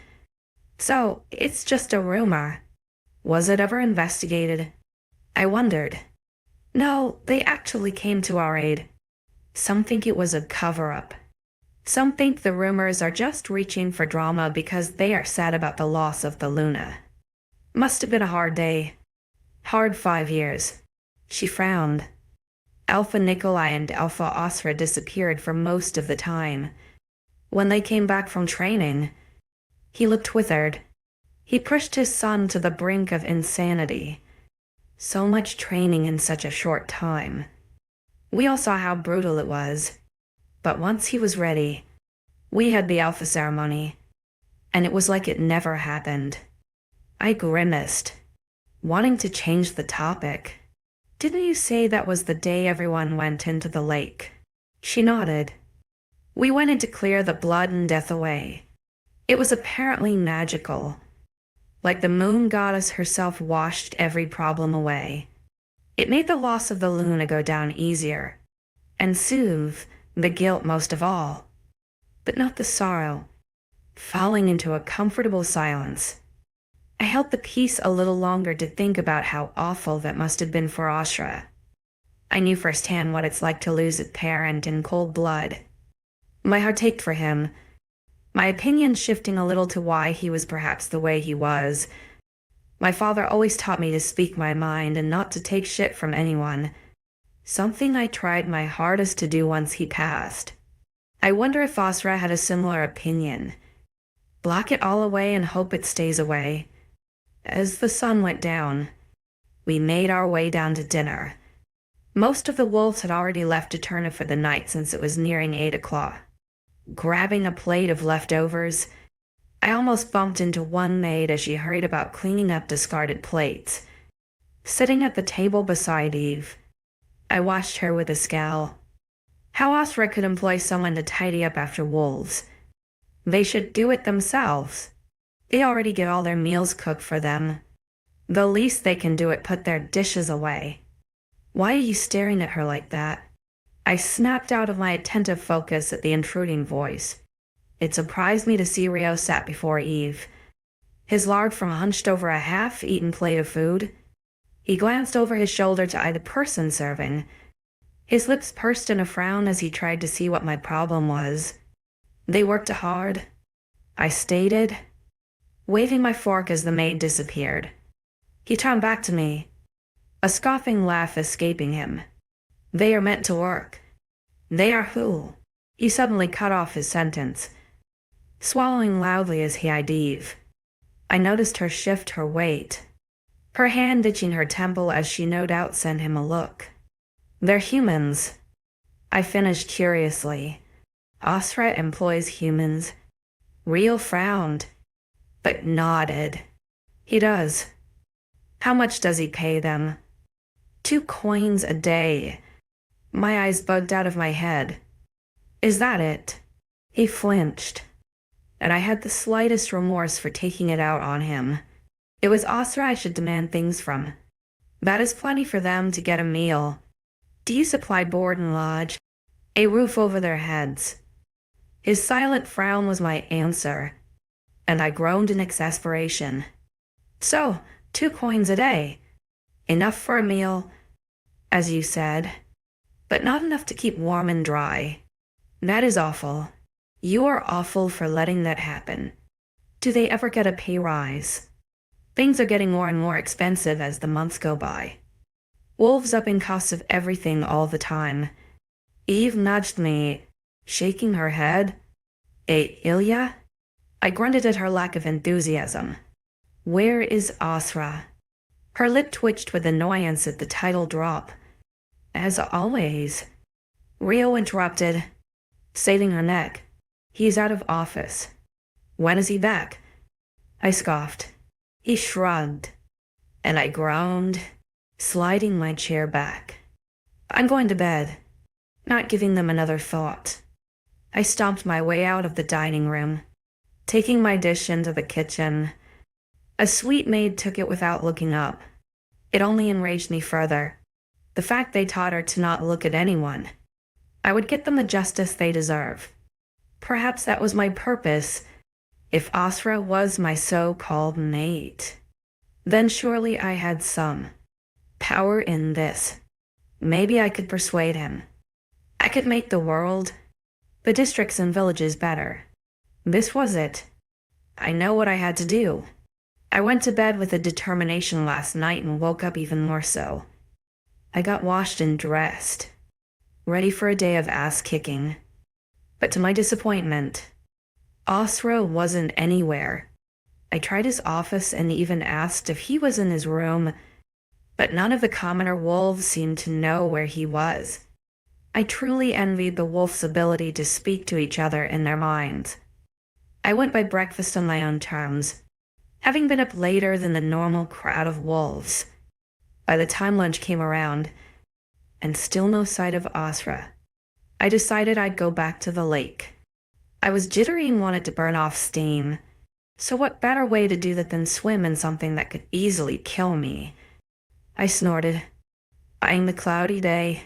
So, it's just a rumor. Was it ever investigated? I wondered. No, they actually came to our aid. Some think it was a cover-up. Some think the rumors are just reaching for drama because they are sad about the loss of the Luna. Must have been a hard day. Hard 5 years. She frowned. Alpha Nikolai and Alpha Asra disappeared for most of the time. When they came back from training, he looked withered. He pushed his son to the brink of insanity. So much training in such a short time. We all saw how brutal it was. But once he was ready, we had the Alpha ceremony, and it was like it never happened. I grimaced, wanting to change the topic. Didn't you say that was the day everyone went into the lake? She nodded. We went in to clear the blood and death away. It was apparently magical. Like the moon goddess herself washed every problem away. It made the loss of the Luna go down easier, and soothe the guilt most of all, but not the sorrow. Falling into a comfortable silence, I held the peace a little longer to think about how awful that must have been for Asra. I knew firsthand what it's like to lose a parent in cold blood. My heart ached for him, my opinion shifting a little to why he was perhaps the way he was. My father always taught me to speak my mind and not to take shit from anyone, something I tried my hardest to do once he passed. I wonder if Asra had a similar opinion. Block it all away and hope it stays away. As the sun went down, we made our way down to dinner. Most of the wolves had already left to turn for the night since it was nearing 8 o'clock. Grabbing a plate of leftovers, I almost bumped into one maid as she hurried about cleaning up discarded plates. Sitting at the table beside Eve, I watched her with a scowl. How Asra could employ someone to tidy up after wolves. They should do it themselves. They already get all their meals cooked for them. The least they can do is put their dishes away. Why are you staring at her like that? I snapped out of my attentive focus at the intruding voice. It surprised me to see Rio sat before Eve, his lard from hunched over a half-eaten plate of food. He glanced over his shoulder to eye the person serving. His lips pursed in a frown as he tried to see what my problem was. They worked hard, I stated, waving my fork as the maid disappeared. He turned back to me, a scoffing laugh escaping him. They are meant to work. They are who? He suddenly cut off his sentence, swallowing loudly as he eyed Eve. I noticed her shift her weight, her hand itching her temple as she no doubt sent him a look. They're humans, I finished curiously. Asra employs humans. Rio frowned, but nodded. He does. How much does he pay them? 2 coins a day. My eyes bugged out of my head. Is that it? He flinched, and I had the slightest remorse for taking it out on him. It was Asra I should demand things from. That is plenty for them to get a meal. Do you supply board and lodge? A roof over their heads. His silent frown was my answer, and I groaned in exasperation. So, 2 coins a day. Enough for a meal, as you said, but not enough to keep warm and dry. That is awful. You are awful for letting that happen. Do they ever get a pay rise? Things are getting more and more expensive as the months go by. Wolves up in costs of everything all the time. Eve nudged me, shaking her head. 𝐊𝐢𝐬? I grunted at her lack of enthusiasm. Where is Asra? Her lip twitched with annoyance at the title drop. As always. Rio interrupted, saving her neck. He's out of office. When is he back? I scoffed. He shrugged, and I groaned, sliding my chair back. I'm going to bed, not giving them another thought. I stomped my way out of the dining room, taking my dish into the kitchen. A sweet maid took it without looking up. It only enraged me further. The fact they taught her to not look at anyone. I would get them the justice they deserve. Perhaps that was my purpose. If 𝐊𝐲𝐬 was my so-called mate, then surely I had some power in this. Maybe I could persuade him. I could make the world, the districts and villages better. This was it. I know what I had to do. I went to bed with a determination last night and woke up even more so. I got washed and dressed, ready for a day of ass-kicking. But to my disappointment, 𝐊𝐲𝐬 wasn't anywhere. I tried his office and even asked if he was in his room, but none of the commoner wolves seemed to know where he was. I truly envied the wolves' ability to speak to each other in their minds. I went by breakfast on my own terms, having been up later than the normal crowd of wolves. By the time lunch came around, and still no sight of 𝐊𝐲𝐬, I decided I'd go back to the lake. I was jittery and wanted to burn off steam, so what better way to do that than swim in something that could easily kill me? I snorted, eyeing the cloudy day.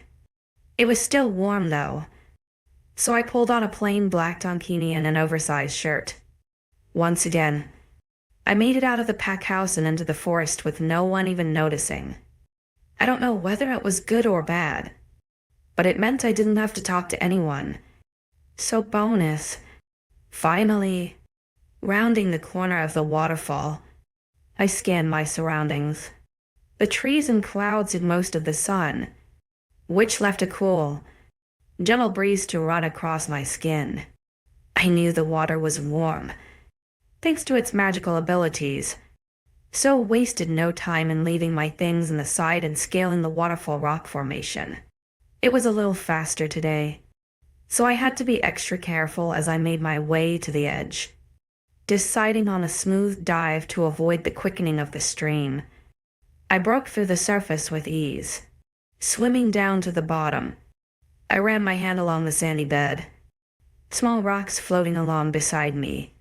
It was still warm, though, so I pulled on a plain black tankini and an oversized shirt. Once again, I made it out of the pack house and into the forest with no one even noticing. I don't know whether it was good or bad, but it meant I didn't have to talk to anyone. So bonus. Finally, rounding the corner of the waterfall, I scanned my surroundings. The trees and clouds hid most of the sun, which left a cool, gentle breeze to run across my skin. I knew the water was warm, thanks to its magical abilities, so wasted no time in leaving my things in the side and scaling the waterfall rock formation. It was a little faster today, so I had to be extra careful as I made my way to the edge, deciding on a smooth dive to avoid the quickening of the stream. I broke through the surface with ease, swimming down to the bottom. I ran my hand along the sandy bed, small rocks floating along beside me.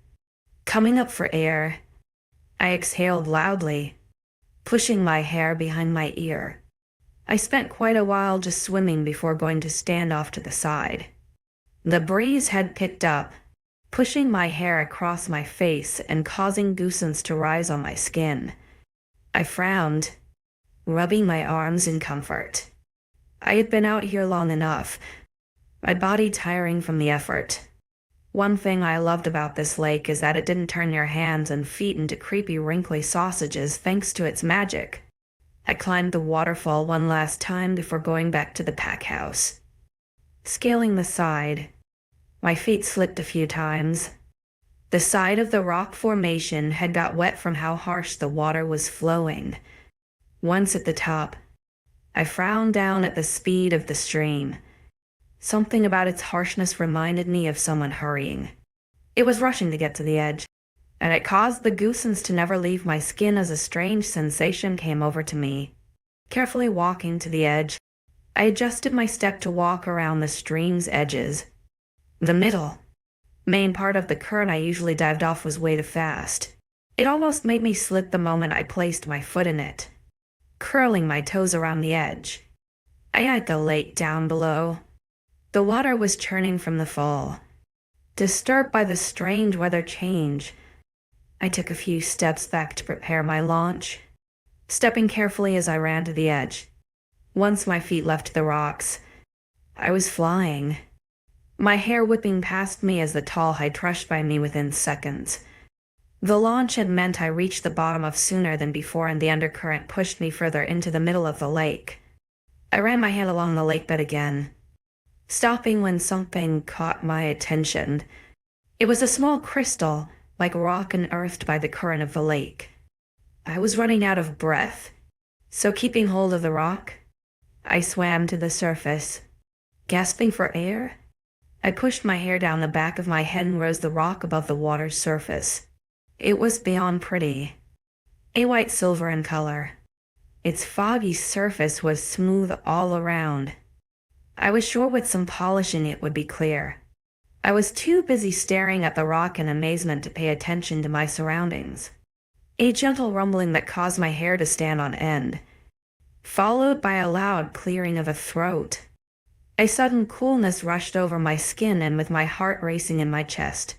Coming up for air, I exhaled loudly, pushing my hair behind my ear. I spent quite a while just swimming before going to stand off to the side. The breeze had picked up, pushing my hair across my face and causing goosebumps to rise on my skin. I frowned, rubbing my arms in comfort. I had been out here long enough, my body tiring from the effort. One thing I loved about this lake is that it didn't turn your hands and feet into creepy wrinkly sausages thanks to its magic. I climbed the waterfall one last time before going back to the pack house. Scaling the side, my feet slipped a few times. The side of the rock formation had got wet from how harsh the water was flowing. Once at the top, I frowned down at the speed of the stream. Something about its harshness reminded me of someone hurrying. It was rushing to get to the edge, and it caused the goosebumps to never leave my skin as a strange sensation came over to me. Carefully walking to the edge, I adjusted my step to walk around the stream's edges. The main part of the current I usually dived off was way too fast. It almost made me slip the moment I placed my foot in it, curling my toes around the edge. I eyed the lake down below. The water was churning from the fall. Disturbed by the strange weather change, I took a few steps back to prepare my launch, stepping carefully as I ran to the edge. Once my feet left the rocks, I was flying, my hair whipping past me as the tall height rushed by me within seconds. The launch had meant I reached the bottom of sooner than before, and the undercurrent pushed me further into the middle of the lake. I ran my hand along the lake bed again, stopping when something caught my attention. It was a small crystal, like rock unearthed by the current of the lake. I was running out of breath, so keeping hold of the rock, I swam to the surface. Gasping for air, I pushed my hair down the back of my head and rose the rock above the water's surface. It was beyond pretty, a white silver in color. Its foggy surface was smooth all around. I was sure with some polishing it would be clear. I was too busy staring at the rock in amazement to pay attention to my surroundings. A gentle rumbling that caused my hair to stand on end, followed by a loud clearing of a throat. A sudden coolness rushed over my skin, and with my heart racing in my chest,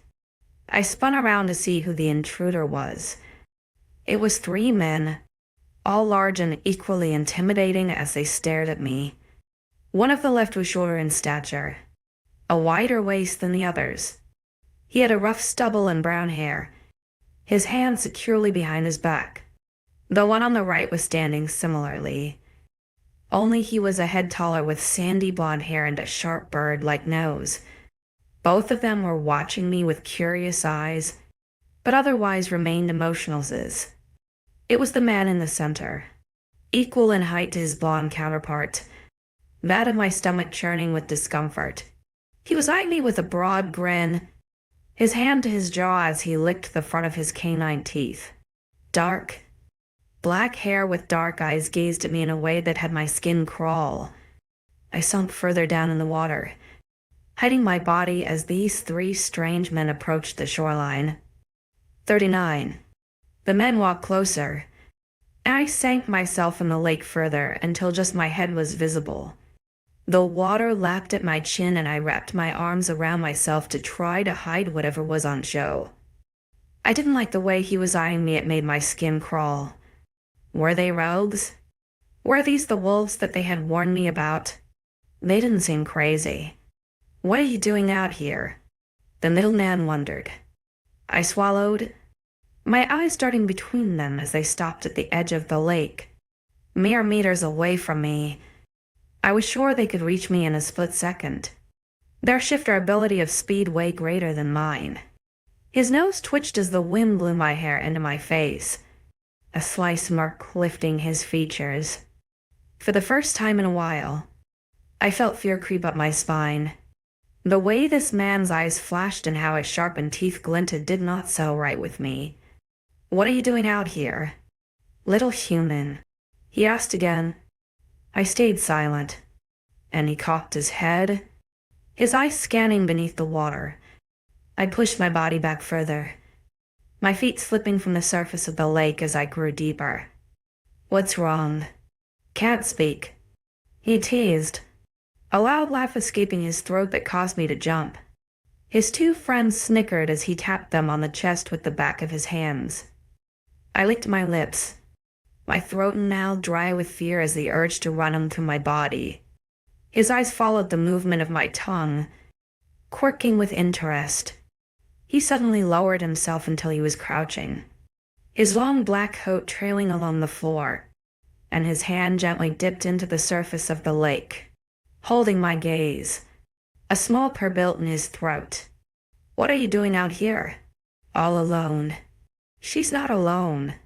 I spun around to see who the intruder was. It was three men, all large and equally intimidating as they stared at me. One of the left was shorter in stature, a wider waist than the others. He had a rough stubble and brown hair, his hands securely behind his back. The one on the right was standing similarly, only he was a head taller with sandy blonde hair and a sharp bird-like nose. Both of them were watching me with curious eyes, but otherwise remained emotionless. It was the man in the center, equal in height to his blonde counterpart, that of my stomach churning with discomfort. He was eyeing me with a broad grin, his hand to his jaw as he licked the front of his canine teeth. Dark, black hair with dark eyes gazed at me in a way that had my skin crawl. I sunk further down in the water, hiding my body as these three strange men approached the shoreline. 39. The men walked closer, and I sank myself in the lake further until just my head was visible. The water lapped at my chin, and I wrapped my arms around myself to try to hide whatever was on show. I didn't like the way he was eyeing me. It made my skin crawl. Were they rogues? Were these the wolves that they had warned me about? They didn't seem crazy. What are you doing out here? The middleman wondered. I swallowed, my eyes darting between them as they stopped at the edge of the lake, mere meters away from me. I was sure they could reach me in a split second. Their shifter ability of speed way greater than mine. His nose twitched as the wind blew my hair into my face, a sly smirk lifting his features. For the first time in a while, I felt fear creep up my spine. The way this man's eyes flashed and how his sharpened teeth glinted did not settle right with me. What are you doing out here, little human? He asked again. I stayed silent, and he cocked his head, his eyes scanning beneath the water. I pushed my body back further, my feet slipping from the surface of the lake as I grew deeper. What's wrong? Can't speak, he teased, a loud laugh escaping his throat that caused me to jump. His two friends snickered as he tapped them on the chest with the back of his hands. I licked my lips, my throat now dry with fear as the urge to run him through my body. His eyes followed the movement of my tongue, quirking with interest. He suddenly lowered himself until he was crouching, his long black coat trailing along the floor, and his hand gently dipped into the surface of the lake, holding my gaze, a small purr built in his throat. What are you doing out here? All alone. She's not alone.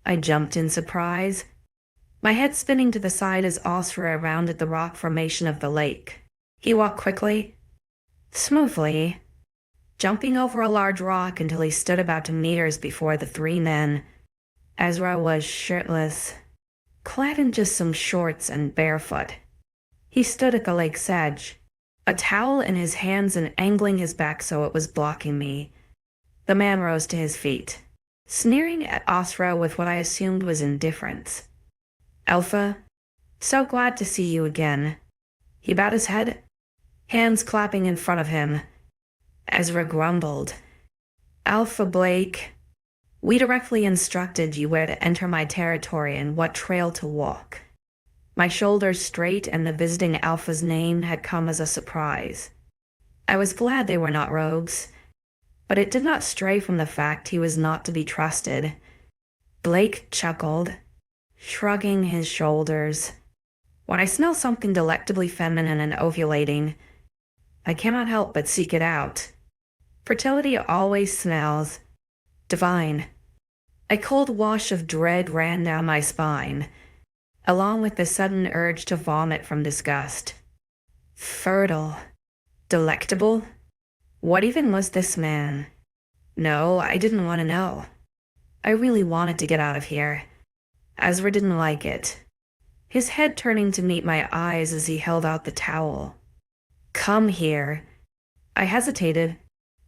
I jumped in surprise, my head spinning to the side as 𝐊𝐲𝐼 rounded the rock formation of the lake. He walked quickly, smoothly, jumping over a large rock until he stood about 2 meters before the three men. 𝐊𝐲𝐼 was shirtless, clad in just some shorts and barefoot. He stood at the lake's edge, a towel in his hands and angling his back so it was blocking me. The man rose to his feet, sneering at 𝐊𝐲𝐼 with what I assumed was indifference. Alpha, so glad to see you again. He bowed his head, hands clapping in front of him. 𝐊𝐲𝐼 grumbled. Alpha Blake, we directly instructed you where to enter my territory and what trail to walk. My shoulders straight, and the visiting Alpha's name had come as a surprise. I was glad they were not rogues, but it did not stray from the fact he was not to be trusted. Blake chuckled, shrugging his shoulders. When I smell something delectably feminine and ovulating, I cannot help but seek it out. Fertility always smells divine. A cold wash of dread ran down my spine, along with the sudden urge to vomit from disgust. Fertile, delectable. What even was this man? No, I didn't want to know. I really wanted to get out of here. 𝐊𝐲𝐼 didn't like it, his head turning to meet my eyes as he held out the towel. Come here. I hesitated,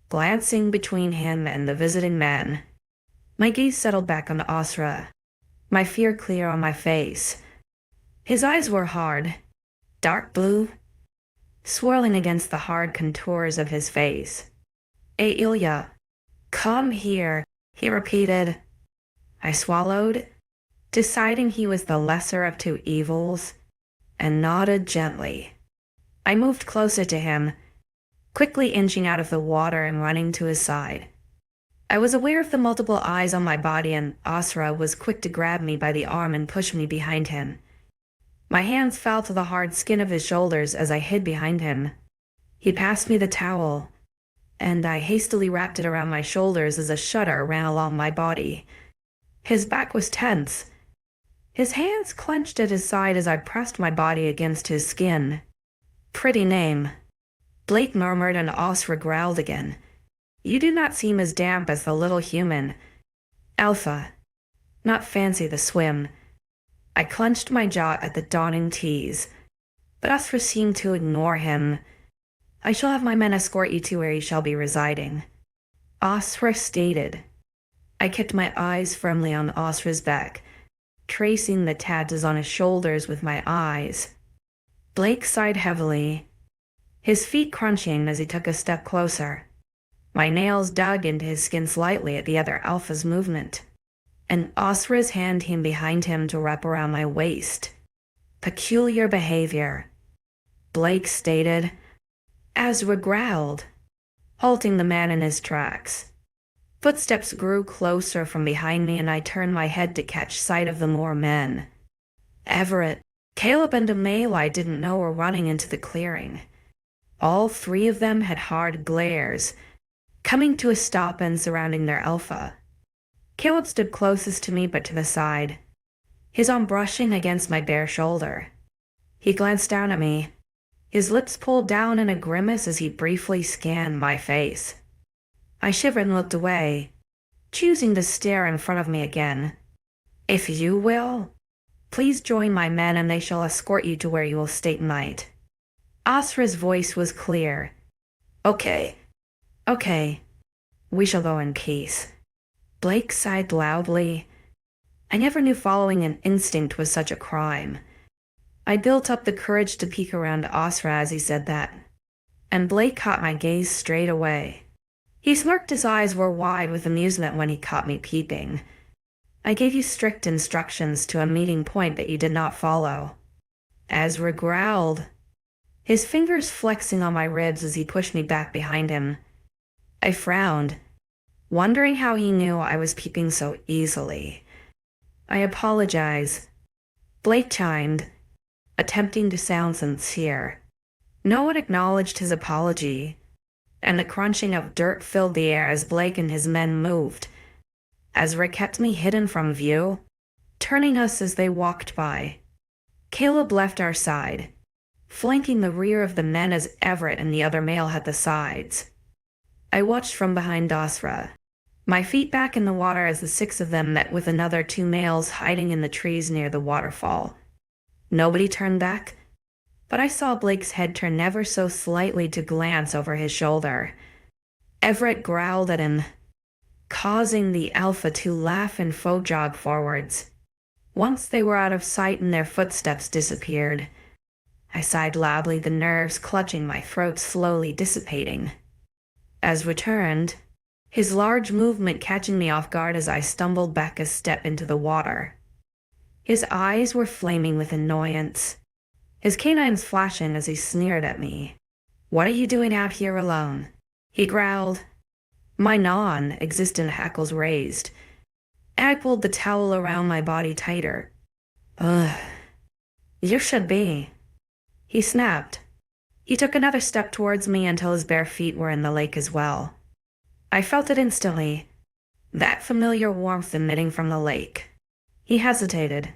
glancing between him and the visiting man. My gaze settled back on 𝐊𝐲𝐼, my fear clear on my face. His eyes were hard, dark blue, swirling against the hard contours of his face. 𝐊𝐢𝐬𝐩, come here, he repeated. I swallowed, deciding he was the lesser of two evils, and nodded gently. I moved closer to him, quickly inching out of the water and running to his side. I was aware of the multiple eyes on my body, and 𝐊𝐲𝐬 was quick to grab me by the arm and push me behind him. My hands fell to the hard skin of his shoulders as I hid behind him. He passed me the towel, and I hastily wrapped it around my shoulders as a shudder ran along my body. His back was tense. His hands clenched at his side as I pressed my body against his skin. Pretty name, Blake murmured, and 𝐊𝐲𝐬 growled again. You do not seem as damp as the little human. Alpha. Not fancy the swim. I clenched my jaw at the dawning tease, but 𝐊𝐲𝐬 seemed to ignore him. I shall have my men escort you to where you shall be residing, 𝐊𝐲𝐬 stated. I kept my eyes firmly on 𝐊𝐲𝐬's back, tracing the tattoos on his shoulders with my eyes. Blake sighed heavily, his feet crunching as he took a step closer. My nails dug into his skin slightly at the other alpha's movement, and 𝐊𝐲𝐬's hand came behind him to wrap around my waist. Peculiar behavior, Blake stated. 𝐊𝐲𝐬 growled, halting the man in his tracks. Footsteps grew closer from behind me, and I turned my head to catch sight of the more men. Everett, Caleb, and 𝐿𝐢𝐬𝐽 I didn't know were running into the clearing. All three of them had hard glares, coming to a stop and surrounding their alpha. Caleb stood closest to me but to the side, his arm brushing against my bare shoulder. He glanced down at me, his lips pulled down in a grimace as he briefly scanned my face. I shivered and looked away, choosing to stare in front of me again. If you will, please join my men and they shall escort you to where you will stay tonight. 𝐊𝐲𝐬's voice was clear. Okay. We shall go in peace. Blake sighed loudly. I never knew following an instinct was such a crime. I built up the courage to peek around 𝐊𝐲𝐬 as he said that, and Blake caught my gaze straight away. He smirked, his eyes were wide with amusement when he caught me peeping. I gave you strict instructions to a meeting point that you did not follow. 𝐊𝐲𝐬 growled, his fingers flexing on my ribs as he pushed me back behind him. I frowned, wondering how he knew I was peeping so easily. I apologize, Blake chimed, attempting to sound sincere. No one acknowledged his apology, and the crunching of dirt filled the air as Blake and his men moved. 𝐊𝐲𝐬 kept me hidden from view, turning us as they walked by. Caleb left our side, flanking the rear of the men as Everett and the other male had the sides. I watched from behind 𝐊𝐲𝐬, my feet back in the water as the six of them met with another two males hiding in the trees near the waterfall. Nobody turned back, but I saw Blake's head turn ever so slightly to glance over his shoulder. Everett growled at him, causing the alpha to laugh and faux jog forwards. Once they were out of sight and their footsteps disappeared, I sighed loudly, the nerves clutching my throat slowly dissipating. 𝐊𝐲𝐬 returned, his large movement catching me off guard as I stumbled back a step into the water. His eyes were flaming with annoyance, his canines flashing as he sneered at me. What are you doing out here alone? He growled. My non-existent hackles raised. I pulled the towel around my body tighter. Ugh. You should be. He snapped. He took another step towards me until his bare feet were in the lake as well. I felt it instantly, that familiar warmth emitting from the lake. He hesitated,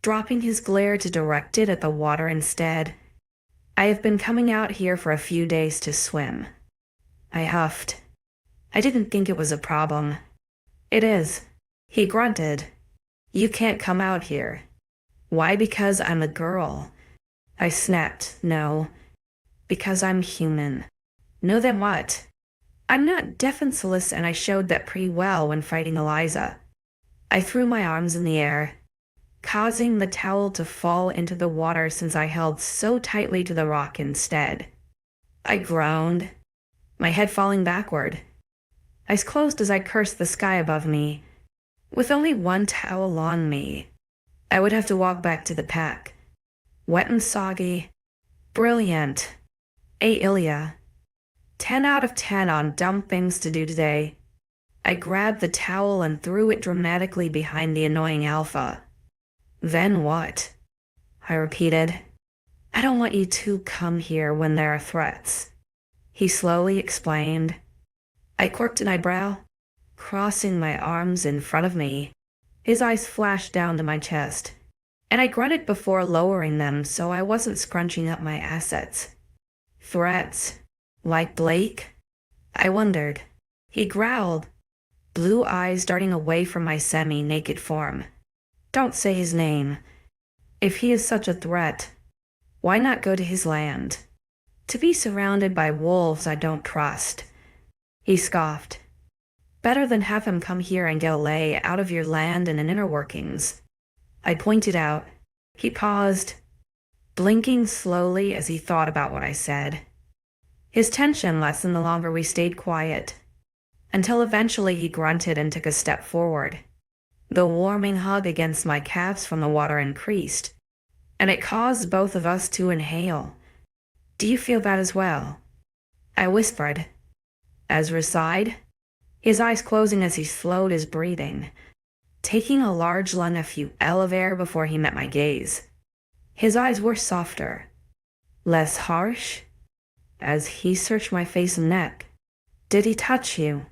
dropping his glare to direct it at the water instead. I have been coming out here for a few days to swim. I huffed. I didn't think it was a problem. It is. He grunted. You can't come out here. Why? Because I'm a girl. I snapped. No. Because I'm human. No, then what? I'm not defenseless, and I showed that pretty well when fighting Eliza. I threw my arms in the air, causing the towel to fall into the water since I held so tightly to the rock instead. I groaned, my head falling backward. Eyes closed as I cursed the sky above me. With only one towel on me, I would have to walk back to the pack. Wet and soggy. Brilliant. 𝐊𝐢𝐬𝐩. 10 out of 10 on dumb things to do today. I grabbed the towel and threw it dramatically behind the annoying Alpha. Then what? I repeated. I don't want you to come here when there are threats. He slowly explained. I quirked an eyebrow, crossing my arms in front of me. His eyes flashed down to my chest, and I grunted before lowering them so I wasn't scrunching up my assets. Threats? Like Blake? I wondered. He growled, blue eyes darting away from my semi-naked form. Don't say his name. If he is such a threat, why not go to his land? To be surrounded by wolves I don't trust. He scoffed. Better than have him come here and get a lay out of your land and inner workings. I pointed out. He paused, blinking slowly as he thought about what I said. His tension lessened the longer we stayed quiet, until eventually he grunted and took a step forward. The warming hug against my calves from the water increased, and it caused both of us to inhale. Do you feel that as well? I whispered. 𝐊𝐲 sighed, his eyes closing as he slowed his breathing, taking a large 𝐊𝐢𝐬𝐩 of air before he met my gaze. His eyes were softer, less harsh, as he searched my face and neck. Did he touch you?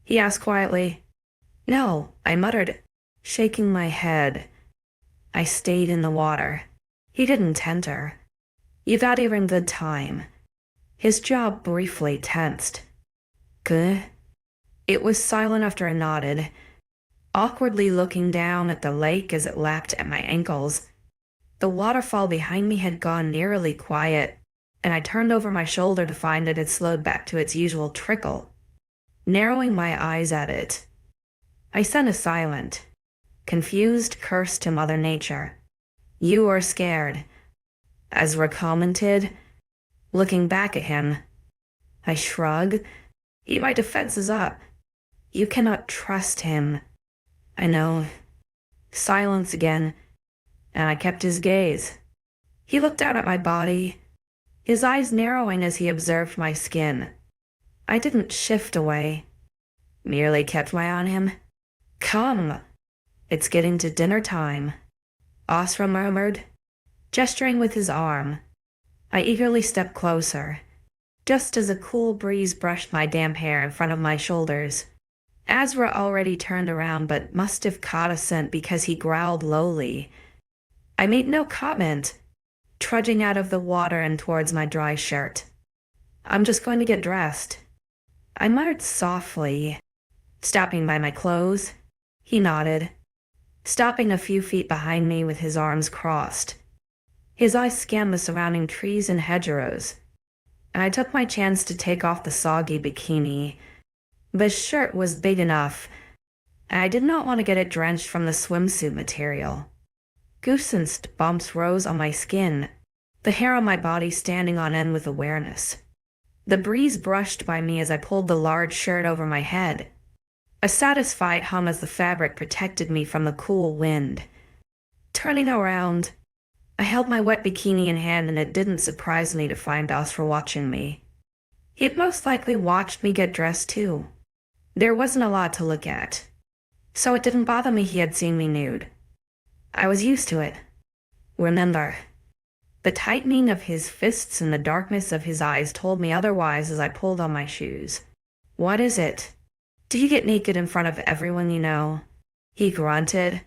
He asked quietly. No, I muttered, shaking my head. I stayed in the water. He didn't enter. You've had even good time. His jaw briefly tensed. Good? It was silent after I nodded, awkwardly looking down at the lake as it lapped at my ankles. The waterfall behind me had gone eerily quiet, and I turned over my shoulder to find it had slowed back to its usual trickle. Narrowing my eyes at it, I sent a silent, confused curse to Mother Nature. You are scared, 𝐊𝐲 commented, looking back at him. I shrugged. My defense is up. You cannot trust him. I know. Silence again, and I kept his gaze. He looked down at my body, his eyes narrowing as he observed my skin. I didn't shift away, merely kept my eye on him. Come, it's getting to dinner time, 𝐊𝐲 murmured, gesturing with his arm. I eagerly stepped closer, just as a cool breeze brushed my damp hair in front of my shoulders. 𝐊𝐲 already turned around but must have caught a scent because he growled lowly. I made no comment, trudging out of the water and towards my dry shirt. I'm just going to get dressed. I muttered softly, stopping by my clothes. He nodded, stopping a few feet behind me with his arms crossed. His eyes scanned the surrounding trees and hedgerows, and I took my chance to take off the soggy bikini. The shirt was big enough, and I did not want to get it drenched from the swimsuit material. Goosensed bumps rose on my skin, the hair on my body standing on end with awareness. The breeze brushed by me as I pulled the large shirt over my head. A satisfied hum as the fabric protected me from the cool wind. Turning around, I held my wet bikini in hand, and it didn't surprise me to find 𝐊𝐲 watching me. He had most likely watched me get dressed too. There wasn't a lot to look at, so it didn't bother me he had seen me nude. I was used to it. Remember, the tightening of his fists and the darkness of his eyes told me otherwise as I pulled on my shoes. What is it? Do you get naked in front of everyone you know? He grunted.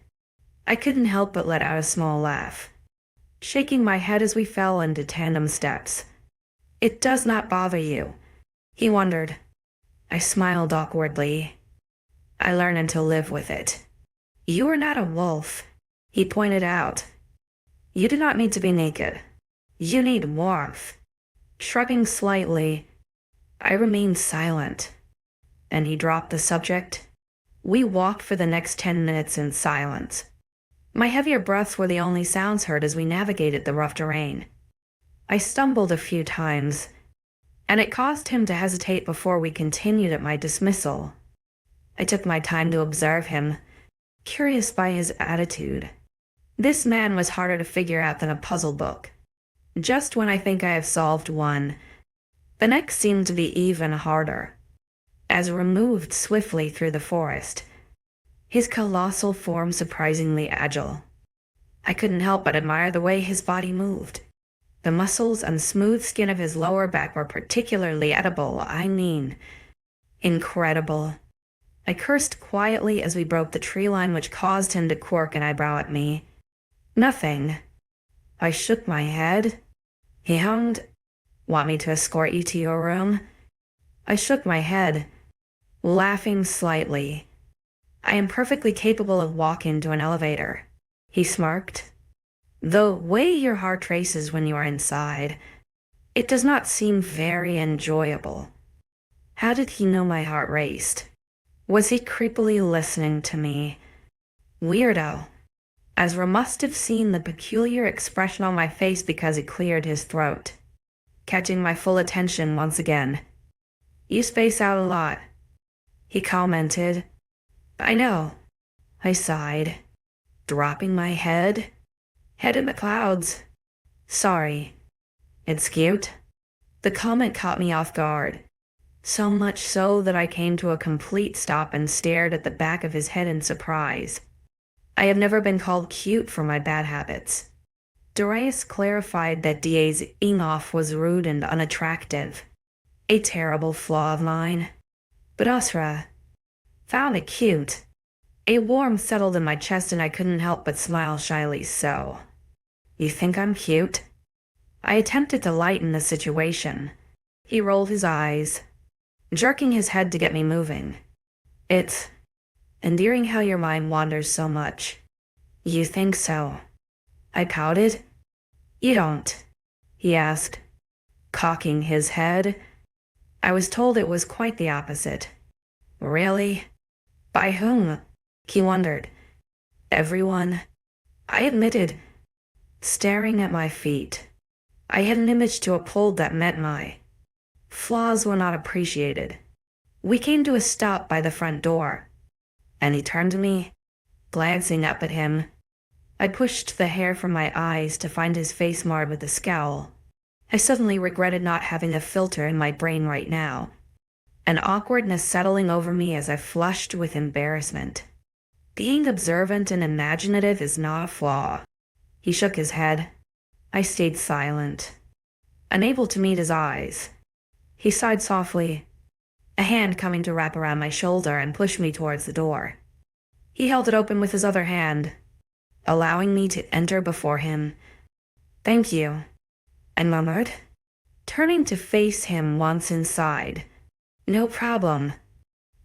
I couldn't help but let out a small laugh, shaking my head as we fell into tandem steps. It does not bother you, he wondered. I smiled awkwardly. I learned to live with it. You are not a wolf, he pointed out. You do not need to be naked. You need warmth. Shrugging slightly, I remained silent, and he dropped the subject. We walked for the next 10 minutes in silence. My heavier breaths were the only sounds heard as we navigated the rough terrain. I stumbled a few times, and it caused him to hesitate before we continued at my dismissal. I took my time to observe him, curious by his attitude. This man was harder to figure out than a puzzle book. Just when I think I have solved one, the next seemed to be even harder. As we moved swiftly through the forest, his colossal form surprisingly agile. I couldn't help but admire the way his body moved. The muscles and smooth skin of his lower back were particularly edible, incredible. I cursed quietly as we broke the tree line, which caused him to quirk an eyebrow at me. Nothing. I shook my head. He hummed, "Want me to escort you to your room?" I shook my head, laughing slightly. "I am perfectly capable of walking to an elevator." He smirked. "The way your heart races when you are inside, it does not seem very enjoyable." How did he know my heart raced? Was he creepily listening to me? Weirdo. Ezra must have seen the peculiar expression on my face because he cleared his throat, catching my full attention once again. "You space out a lot," he commented. "I know," I sighed, dropping my head in the clouds. "Sorry. It's cute." The comment caught me off guard, so much so that I came to a complete stop and stared at the back of his head in surprise. I have never been called cute for my bad habits. Darius clarified that 𝐷𝐴𝐸 was rude and unattractive, a terrible flaw of mine. But Asra found it cute. A warmth settled in my chest and I couldn't help but smile shyly. "So, you think I'm cute?" I attempted to lighten the situation. He rolled his eyes, jerking his head to get me moving. "It's endearing how your mind wanders so much." "You think so?" I pouted. "You don't?" he asked, cocking his head. I was told it was quite the opposite. "Really? By whom?" he wondered. "Everyone," I admitted, staring at my feet. I had an image to uphold that meant my flaws were not appreciated. We came to a stop by the front door, and he turned to me, glancing up at him. I pushed the hair from my eyes to find his face marred with a scowl. I suddenly regretted not having a filter in my brain right now, an awkwardness settling over me as I flushed with embarrassment. Being observant and imaginative is not a flaw. He shook his head. I stayed silent, unable to meet his eyes. He sighed softly, a hand coming to wrap around my shoulder and push me towards the door. He held it open with his other hand, allowing me to enter before him. "Thank you," I murmured, turning to face him once inside. "No problem."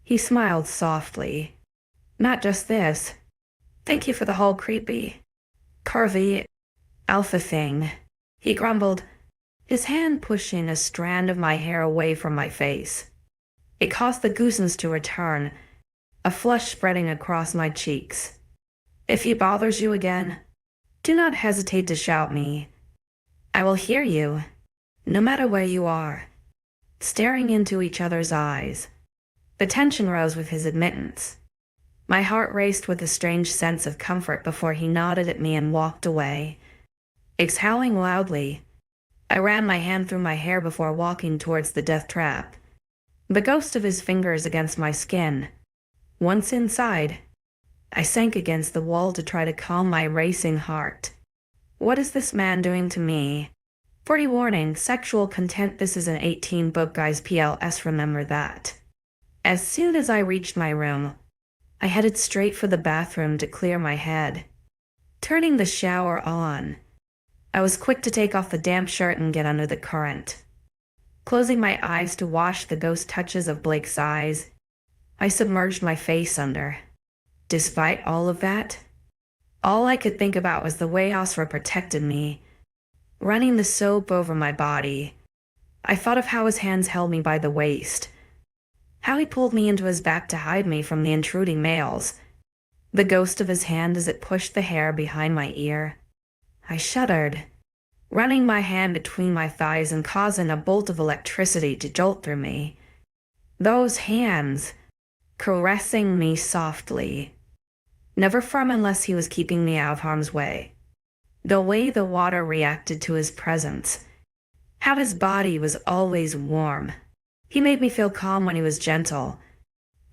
He smiled softly. "Not just this. Thank you for the whole creepy, curvy, alpha thing," he grumbled, his hand pushing a strand of my hair away from my face. It caused the goosebumps to return, a flush spreading across my cheeks. "If he bothers you again, do not hesitate to shout me. I will hear you, no matter where you are." Staring into each other's eyes, the tension rose with his admittance. My heart raced with a strange sense of comfort before he nodded at me and walked away. Exhaling loudly, I ran my hand through my hair before walking towards the death trap, the ghost of his fingers against my skin. Once inside, I sank against the wall to try to calm my racing heart. What is this man doing to me? 40 warning, sexual content. This is an 18 book, guys. PLS, remember that. As soon as I reached my room, I headed straight for the bathroom to clear my head. Turning the shower on, I was quick to take off the damp shirt and get under the current. Closing my eyes to wash the ghost touches of Blake's eyes, I submerged my face under. Despite all of that, all I could think about was the way Asra protected me, running the soap over my body. I thought of how his hands held me by the waist, how he pulled me into his back to hide me from the intruding males, the ghost of his hand as it pushed the hair behind my ear. I shuddered, running my hand between my thighs and causing a bolt of electricity to jolt through me. Those hands, caressing me softly, never firm unless he was keeping me out of harm's way. The way the water reacted to his presence, how his body was always warm. He made me feel calm when he was gentle,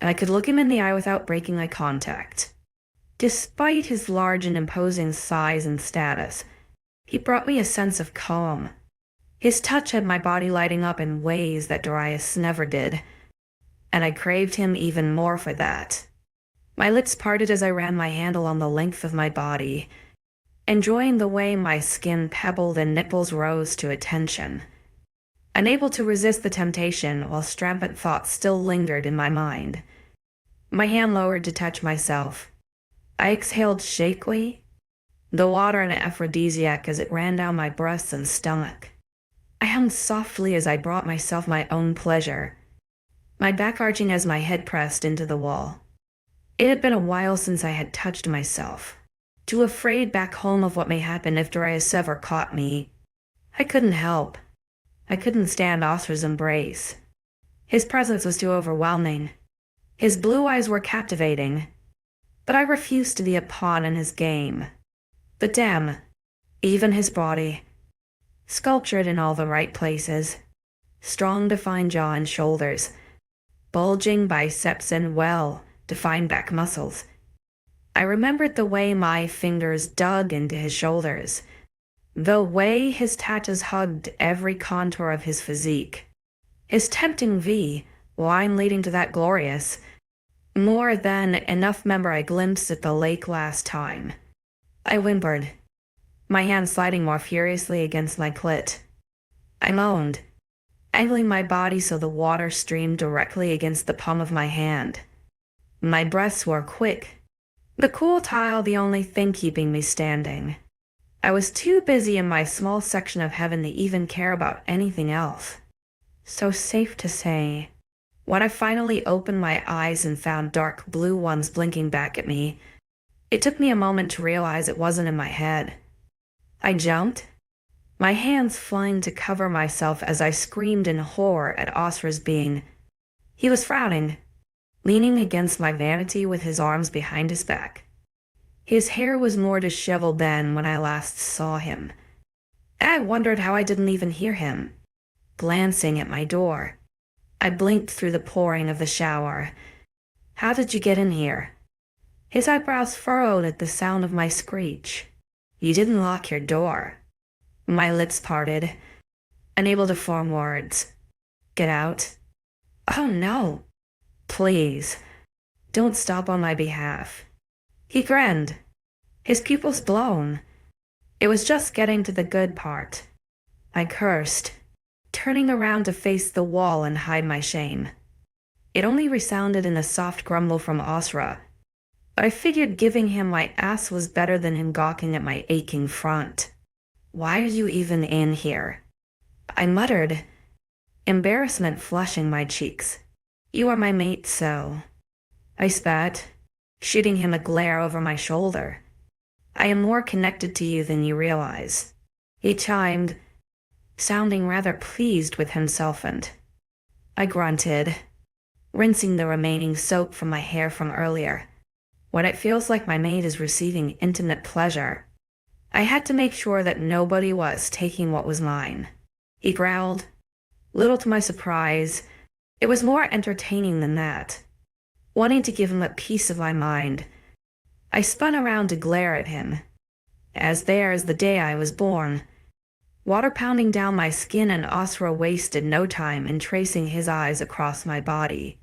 and I could look him in the eye without breaking eye contact. Despite his large and imposing size and status, he brought me a sense of calm. His touch had my body lighting up in ways that Darius never did, and I craved him even more for that. My lips parted as I ran my hand along the length of my body, enjoying the way my skin pebbled and nipples rose to attention. Unable to resist the temptation while rampant thoughts still lingered in my mind, my hand lowered to touch myself. I exhaled shakily, the water an aphrodisiac as it ran down my breasts and stomach. I hummed softly as I brought myself my own pleasure, my back arching as my head pressed into the wall. It had been a while since I had touched myself, too afraid back home of what may happen if Darius ever caught me. I couldn't help. I couldn't stand 𝐊𝐲𝐬's embrace. His presence was too overwhelming. His blue eyes were captivating, but I refused to be a pawn in his game. But damn, even his body, sculptured in all the right places, strong defined jaw and shoulders, bulging biceps and well-defined back muscles. I remembered the way my fingers dug into his shoulders, the way his tattoos hugged every contour of his physique, his tempting V-line leading to that glorious, more than enough member I glimpsed at the lake last time. I whimpered, my hand sliding more furiously against my clit. I moaned, angling my body so the water streamed directly against the palm of my hand. My breaths were quick, the cool tile the only thing keeping me standing. I was too busy in my small section of heaven to even care about anything else. So safe to say, when I finally opened my eyes and found dark blue ones blinking back at me, it took me a moment to realize it wasn't in my head. I jumped, my hands flying to cover myself as I screamed in horror at 𝐊𝐲𝐬's being. He was frowning, leaning against my vanity with his arms behind his back. His hair was more disheveled than when I last saw him. I wondered how I didn't even hear him. Glancing at my door, I blinked through the pouring of the shower. How did you get in here? His eyebrows furrowed at the sound of my screech. You didn't lock your door. My lips parted, unable to form words. Get out. Oh no. Please, don't stop on my behalf. He grinned, his pupils blown. It was just getting to the good part. I cursed, turning around to face the wall and hide my shame. It only resounded in a soft grumble from 𝐊𝐲𝐬, but I figured giving him my ass was better than him gawking at my aching front. Why are you even in here? I muttered, embarrassment flushing my cheeks. You are my mate, so. I spat, shooting him a glare over my shoulder. I am more connected to you than you realize. He chimed, sounding rather pleased with himself, and I grunted, rinsing the remaining soap from my hair from earlier. When it feels like my mate is receiving intimate pleasure, I had to make sure that nobody was taking what was mine. He growled. Little to my surprise, it was more entertaining than that. Wanting to give him a piece of my mind, I spun around to glare at him, as there as the day I was born, water pounding down my skin, and 𝐊𝐲𝐬 wasted no time in tracing his eyes across my body.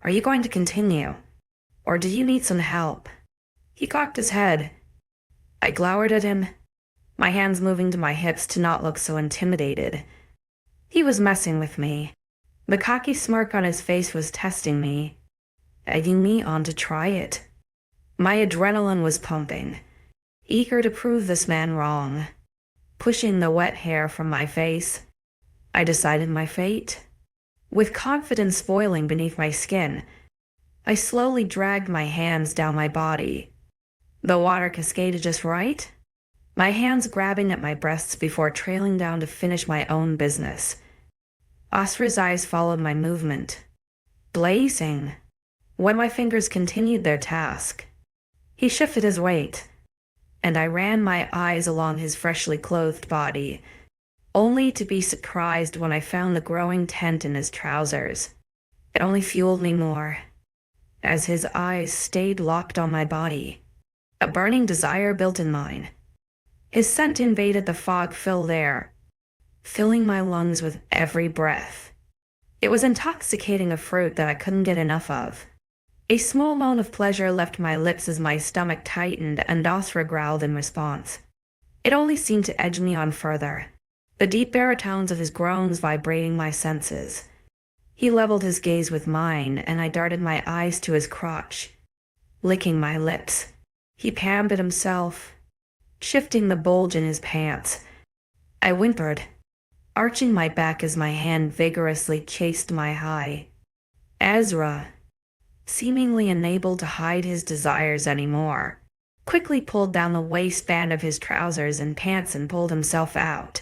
Are you going to continue, or do you need some help? He cocked his head. I glowered at him, my hands moving to my hips to not look so intimidated. He was messing with me. The cocky smirk on his face was testing me, egging me on to try it. My adrenaline was pumping, eager to prove this man wrong. Pushing the wet hair from my face, I decided my fate. With confidence boiling beneath my skin, I slowly dragged my hands down my body. The water cascaded just right, my hands grabbing at my breasts before trailing down to finish my own business. 𝐊𝐲𝐬𝐬's eyes followed my movement, blazing, when my fingers continued their task. He shifted his weight, and I ran my eyes along his freshly clothed body, only to be surprised when I found the growing tent in his trousers. It only fueled me more, as his eyes stayed locked on my body. A burning desire built in mine. His scent invaded the fog-filled air, filling my lungs with every breath. It was intoxicating, a fruit that I couldn't get enough of. A small moan of pleasure left my lips as my stomach tightened and 𝐊𝐲𝐬𝐬 growled in response. It only seemed to edge me on further, the deep baritones of his groans vibrating my senses. He leveled his gaze with mine, and I darted my eyes to his crotch, licking my lips. He pampered himself, shifting the bulge in his pants. I whimpered, arching my back as my hand vigorously chased my high. Ezra, seemingly unable to hide his desires anymore, quickly pulled down the waistband of his trousers and pants and pulled himself out.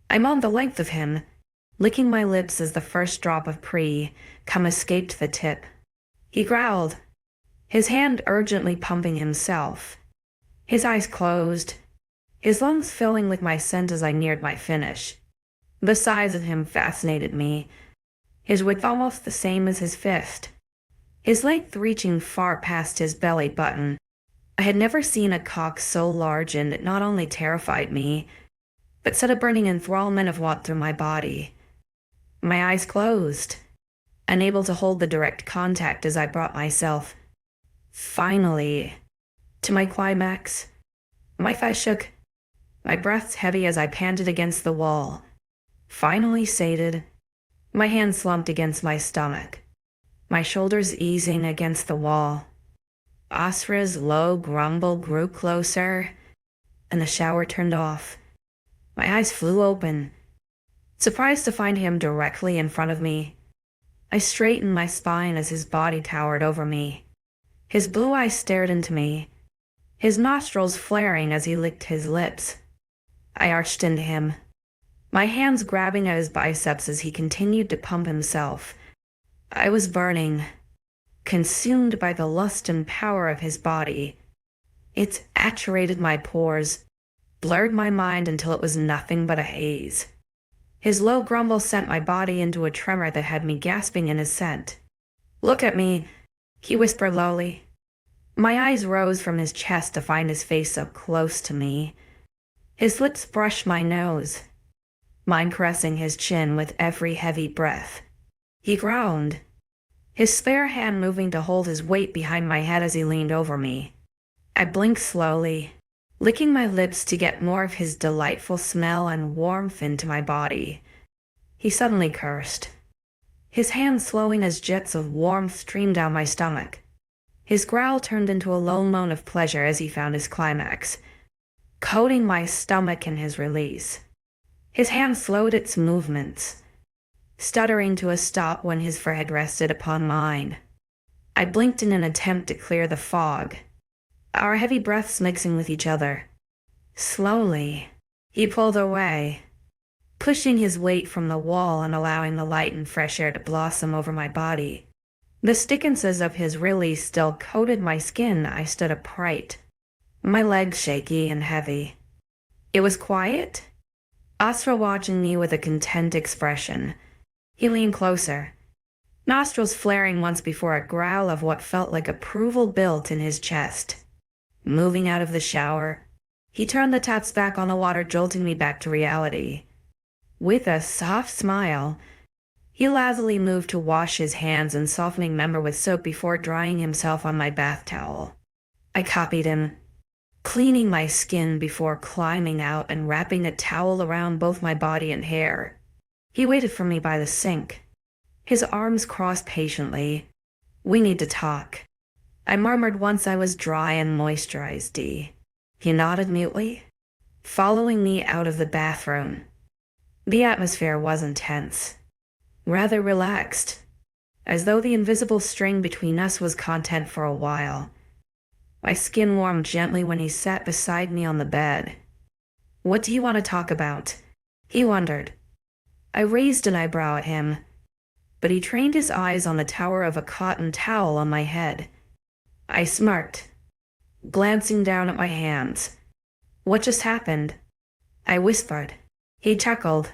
I moaned the length of him, licking my lips as the first drop of pre-cum escaped the tip. He growled, his hand urgently pumping himself. His eyes closed, his lungs filling with my scent as I neared my finish. The size of him fascinated me, his width almost the same as his fist, his length reaching far past his belly button. I had never seen a cock so large, and it not only terrified me, but set a burning enthrallment of what through my body. My eyes closed, unable to hold the direct contact as I brought myself, finally, to my climax. My thighs shook, my breath heavy as I panted against the wall. Finally sated, my hand slumped against my stomach, my shoulders easing against the wall. 𝐊𝐲𝐬𝐬's low grumble grew closer, and the shower turned off. My eyes flew open, surprised to find him directly in front of me. I straightened my spine as his body towered over me. His blue eyes stared into me, his nostrils flaring as he licked his lips. I arched into him, my hands grabbing at his biceps as he continued to pump himself. I was burning, consumed by the lust and power of his body. It saturated my pores, blurred my mind until it was nothing but a haze. His low grumble sent my body into a tremor that had me gasping in his scent. "Look at me," he whispered lowly. My eyes rose from his chest to find his face so close to me. His lips brushed my nose, mine caressing his chin with every heavy breath. He groaned, his spare hand moving to hold his weight behind my head as he leaned over me. I blinked slowly, licking my lips to get more of his delightful smell and warmth into my body. He suddenly cursed, his hands slowing as jets of warmth streamed down my stomach. His growl turned into a low moan of pleasure as he found his climax, coating my stomach in his release. His hand slowed its movements, stuttering to a stop when his forehead rested upon mine. I blinked in an attempt to clear the fog, our heavy breaths mixing with each other. Slowly, he pulled away, pushing his weight from the wall and allowing the light and fresh air to blossom over my body. The stickiness of his release still coated my skin. I stood upright, my legs shaky and heavy. It was quiet, 𝐊𝐲𝐬𝐬 watching me with a content expression. He leaned closer, nostrils flaring once before a growl of what felt like approval built in his chest. Moving out of the shower, he turned the taps back on the water, jolting me back to reality. With a soft smile, he lazily moved to wash his hands and softening member with soap before drying himself on my bath towel. I copied him, cleaning my skin before climbing out and wrapping a towel around both my body and hair. He waited for me by the sink, his arms crossed patiently. "We need to talk," I murmured once I was dry and moisturized. He nodded mutely, following me out of the bathroom. The atmosphere was intense, rather relaxed, as though the invisible string between us was content for a while. My skin warmed gently when he sat beside me on the bed. "What do you want to talk about?" he wondered. I raised an eyebrow at him, but he trained his eyes on the tower of a cotton towel on my head. I smirked, glancing down at my hands. "What just happened?" I whispered. He chuckled,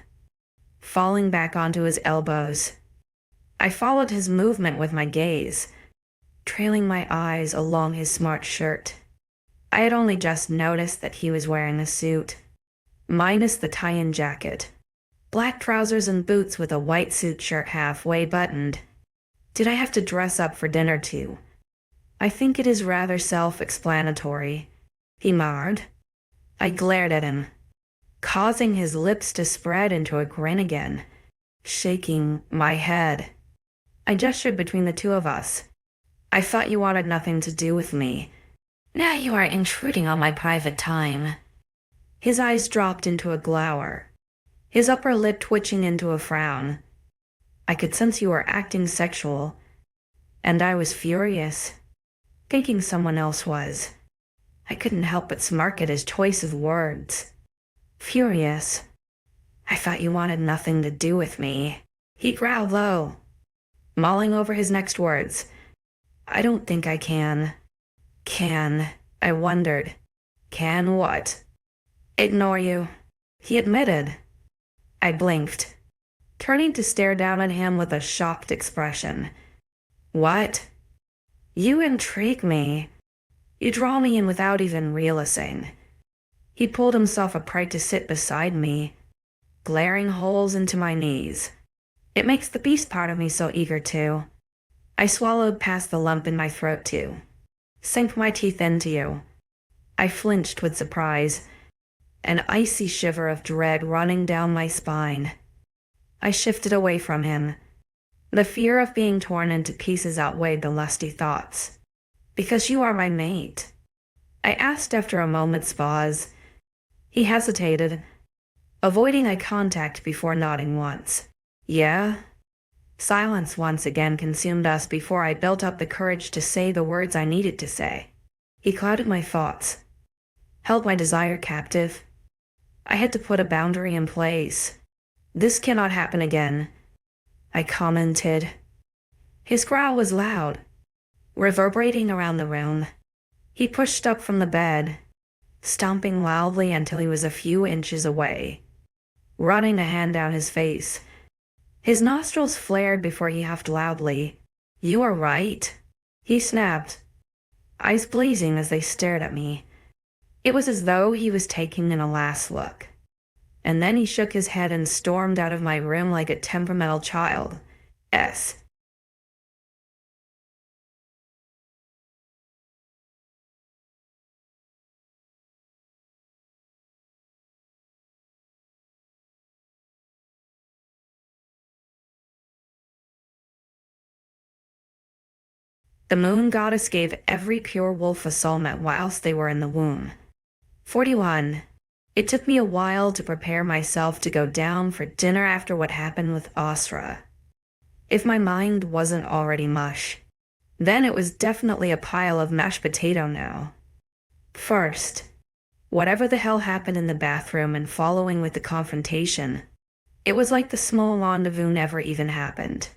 falling back onto his elbows. I followed his movement with my gaze, trailing my eyes along his smart shirt. I had only just noticed that he was wearing a suit, minus the tie and jacket. Black trousers and boots with a white suit shirt halfway buttoned. Did I have to dress up for dinner too? I think it is rather self-explanatory, he murmured. I glared at him, causing his lips to spread into a grin again, shaking my head. I gestured between the two of us. "I thought you wanted nothing to do with me. Now you are intruding on my private time." His eyes dropped into a glower, his upper lip twitching into a frown. I could sense you were acting sexual, and I was furious, thinking someone else was. I couldn't help but smirk at his choice of words. Furious. "I thought you wanted nothing to do with me," he growled low, mulling over his next words. "I don't think I can." "Can?" I wondered. "Can what?" "Ignore you," he admitted. I blinked, turning to stare down at him with a shocked expression. "What?" "You intrigue me. You draw me in without even realizing." He pulled himself upright to sit beside me, glaring holes into my knees. It makes the beast part of me so eager to. I swallowed past the lump in my throat too, sank my teeth into you. I flinched with surprise, an icy shiver of dread running down my spine. I shifted away from him. The fear of being torn into pieces outweighed the lusty thoughts. "Because you are my mate?" I asked after a moment's pause. He hesitated, avoiding eye contact before nodding once. "Yeah?" Silence once again consumed us before I built up the courage to say the words I needed to say. He clouded my thoughts, held my desire captive. I had to put a boundary in place. "This cannot happen again," I commented. His growl was loud, reverberating around the room. He pushed up from the bed, stomping loudly until he was a few inches away, running a hand down his face. His nostrils flared before he huffed loudly. "You are right," he snapped, eyes blazing as they stared at me. It was as though he was taking in a last look. And then he shook his head and stormed out of my room like a temperamental child. The moon goddess gave every pure wolf a soulmate whilst they were in the womb. 41. It took me a while to prepare myself to go down for dinner after what happened with 𝐊𝐲. If my mind wasn't already mush, then it was definitely a pile of mashed potato now. First, whatever the hell happened in the bathroom and following with the confrontation, it was like the small rendezvous never even happened.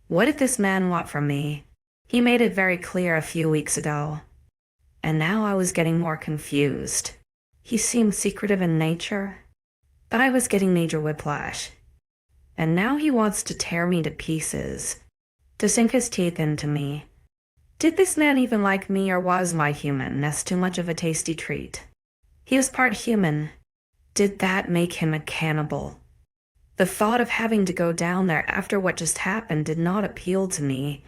What did this man want from me? He made it very clear a few weeks ago. And now I was getting more confused. He seemed secretive in nature, but I was getting major whiplash. And now he wants to tear me to pieces, to sink his teeth into me. Did this man even like me, or was my humanness too much of a tasty treat? He was part human. Did that make him a cannibal? The thought of having to go down there after what just happened did not appeal to me,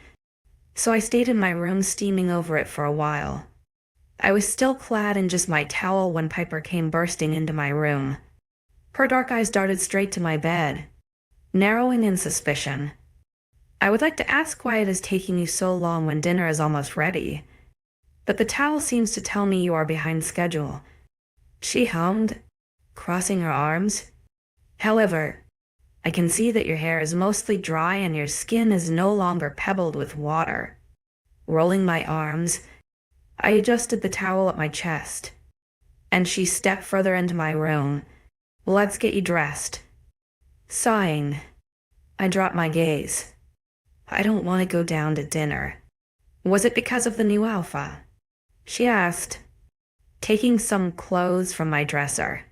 so I stayed in my room steaming over it for a while. I was still clad in just my towel when Piper came bursting into my room. Her dark eyes darted straight to my bed, narrowing in suspicion. "I would like to ask why it is taking you so long when dinner is almost ready, but the towel seems to tell me you are behind schedule," she hummed, crossing her arms. "However, I can see that your hair is mostly dry and your skin is no longer pebbled with water." Rolling my arms, I adjusted the towel at my chest, and she stepped further into my room. "Let's get you dressed." Sighing, I dropped my gaze. "I don't want to go down to dinner." "Was it because of the new Alpha?" she asked, taking some clothes from my dresser.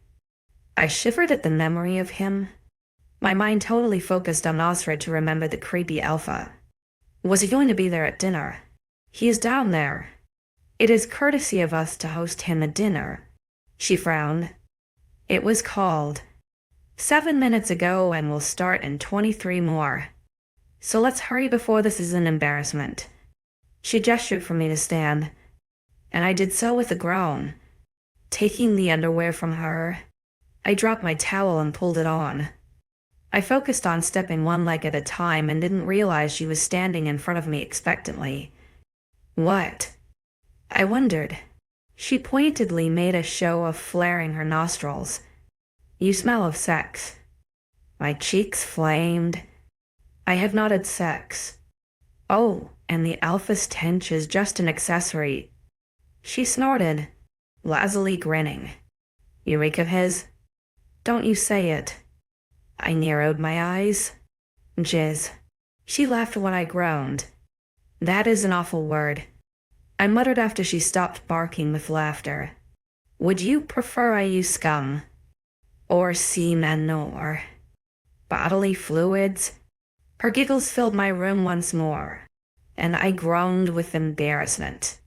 I shivered at the memory of him. My mind totally focused on 𝐊𝐲𝐺 to remember the creepy Alpha. Was he going to be there at dinner? "He is down there. It is courtesy of us to host him at dinner." She frowned. "It was called 7 minutes ago and will start in 23 more. So let's hurry before this is an embarrassment." She gestured for me to stand, and I did so with a groan. Taking the underwear from her, I dropped my towel and pulled it on. I focused on stepping one leg at a time and didn't realize she was standing in front of me expectantly. "What?" I wondered. She pointedly made a show of flaring her nostrils. "You smell of sex." My cheeks flamed. "I have not had sex." "Oh, and the Alpha's tench is just an accessory." She snorted, lazily grinning. "Eureka of his? Don't you say it." I narrowed my eyes. "Jizz." She laughed when I groaned. "That is an awful word." I muttered after she stopped barking with laughter. "Would you prefer I use scum? Or semen or bodily fluids?" Her giggles filled my room once more, and I groaned with embarrassment.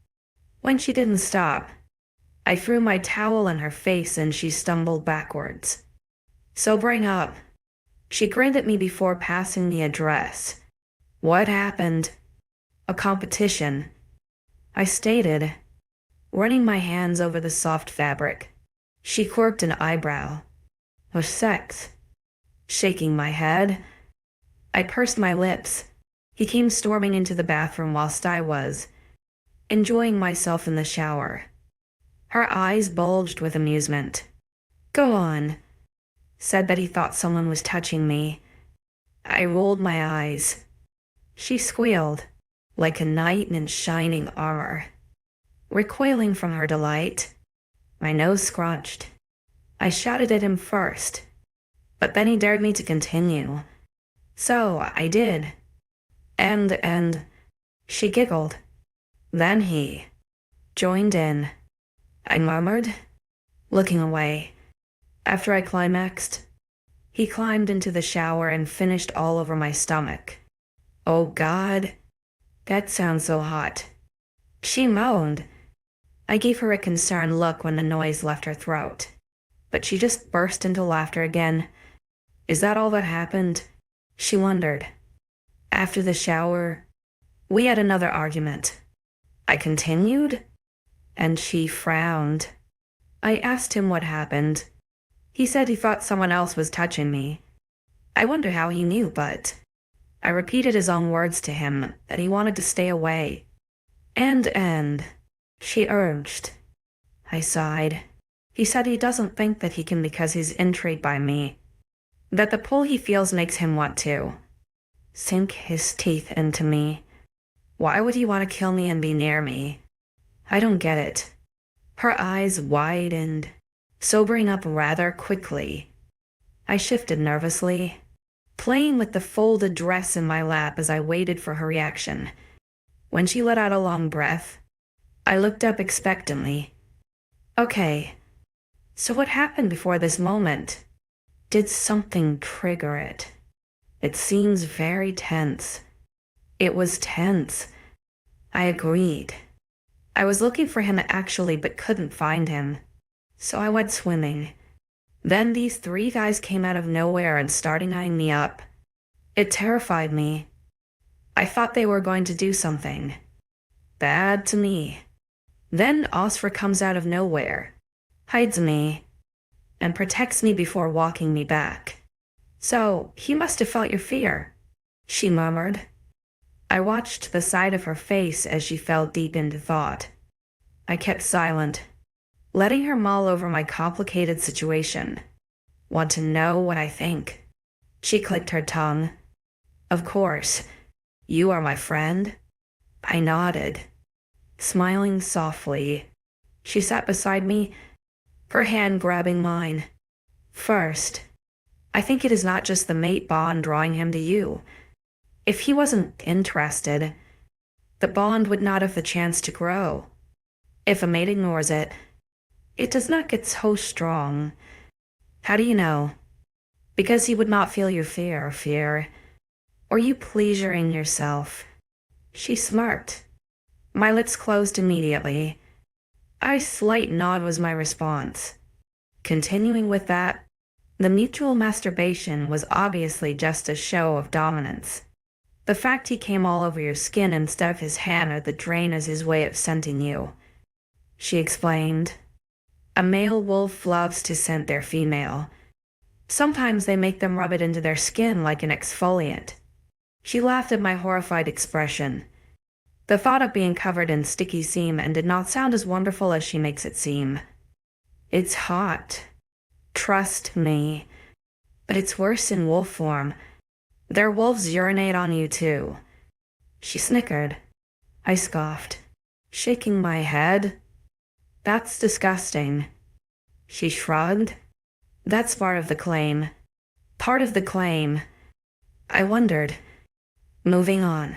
When she didn't stop, I threw my towel in her face and she stumbled backwards. Sobering up, she grinned at me before passing the address. "What happened?" "A competition," I stated, running my hands over the soft fabric. She quirked an eyebrow. "Of sex?" Shaking my head, I pursed my lips. He came storming into the bathroom whilst I was enjoying myself in the shower. Her eyes bulged with amusement. "Go on," said that he thought someone was touching me. I rolled my eyes. She squealed, like a knight in shining armor. Recoiling from her delight, my nose scrunched. I shouted at him first, but then he dared me to continue. So I did. And she giggled. Then he joined in. I murmured, looking away. After I climaxed, he climbed into the shower and finished all over my stomach. "Oh God, that sounds so hot." She moaned. I gave her a concerned look when the noise left her throat, but she just burst into laughter again. "Is that all that happened?" she wondered. After the shower, we had another argument. I continued, and she frowned. I asked him what happened. He said he thought someone else was touching me. I wonder how he knew, but I repeated his own words to him, that he wanted to stay away. And, she urged. I sighed. He said he doesn't think that he can because he's intrigued by me, that the pull he feels makes him want to sink his teeth into me. Why would he want to kill me and be near me? I don't get it. Her eyes widened, sobering up rather quickly. I shifted nervously, playing with the folded dress in my lap as I waited for her reaction. When she let out a long breath, I looked up expectantly. Okay, so what happened before this moment? Did something trigger it? It seems very tense. It was tense. I agreed. I was looking for him actually, but couldn't find him. So I went swimming. Then these 3 guys came out of nowhere and started eyeing me up. It terrified me. I thought they were going to do something bad to me. Then 𝐊𝐺𝐼 comes out of nowhere, hides me, and protects me before walking me back. So he must have felt your fear, she murmured. I watched the side of her face as she fell deep into thought. I kept silent, letting her mull over my complicated situation. Want to know what I think? She clicked her tongue. Of course. You are my friend? I nodded. Smiling softly, she sat beside me, her hand grabbing mine. First, I think it is not just the mate bond drawing him to you. If he wasn't interested, the bond would not have the chance to grow. If a mate ignores it, it does not get so strong. How do you know? Because he would not feel your fear, or you pleasuring yourself. She smirked. My lips closed immediately. A slight nod was my response. Continuing with that, the mutual masturbation was obviously just a show of dominance. The fact he came all over your skin instead of his hand or the drain is his way of scenting you. She explained. A male wolf loves to scent their female. Sometimes they make them rub it into their skin like an exfoliant. She laughed at my horrified expression. The thought of being covered in sticky semen did not sound as wonderful as she makes it seem. It's hot. Trust me. But it's worse in wolf form. Their wolves urinate on you too. She snickered. I scoffed, shaking my head. That's disgusting. She shrugged. That's part of the claim. Part of the claim. I wondered. Moving on.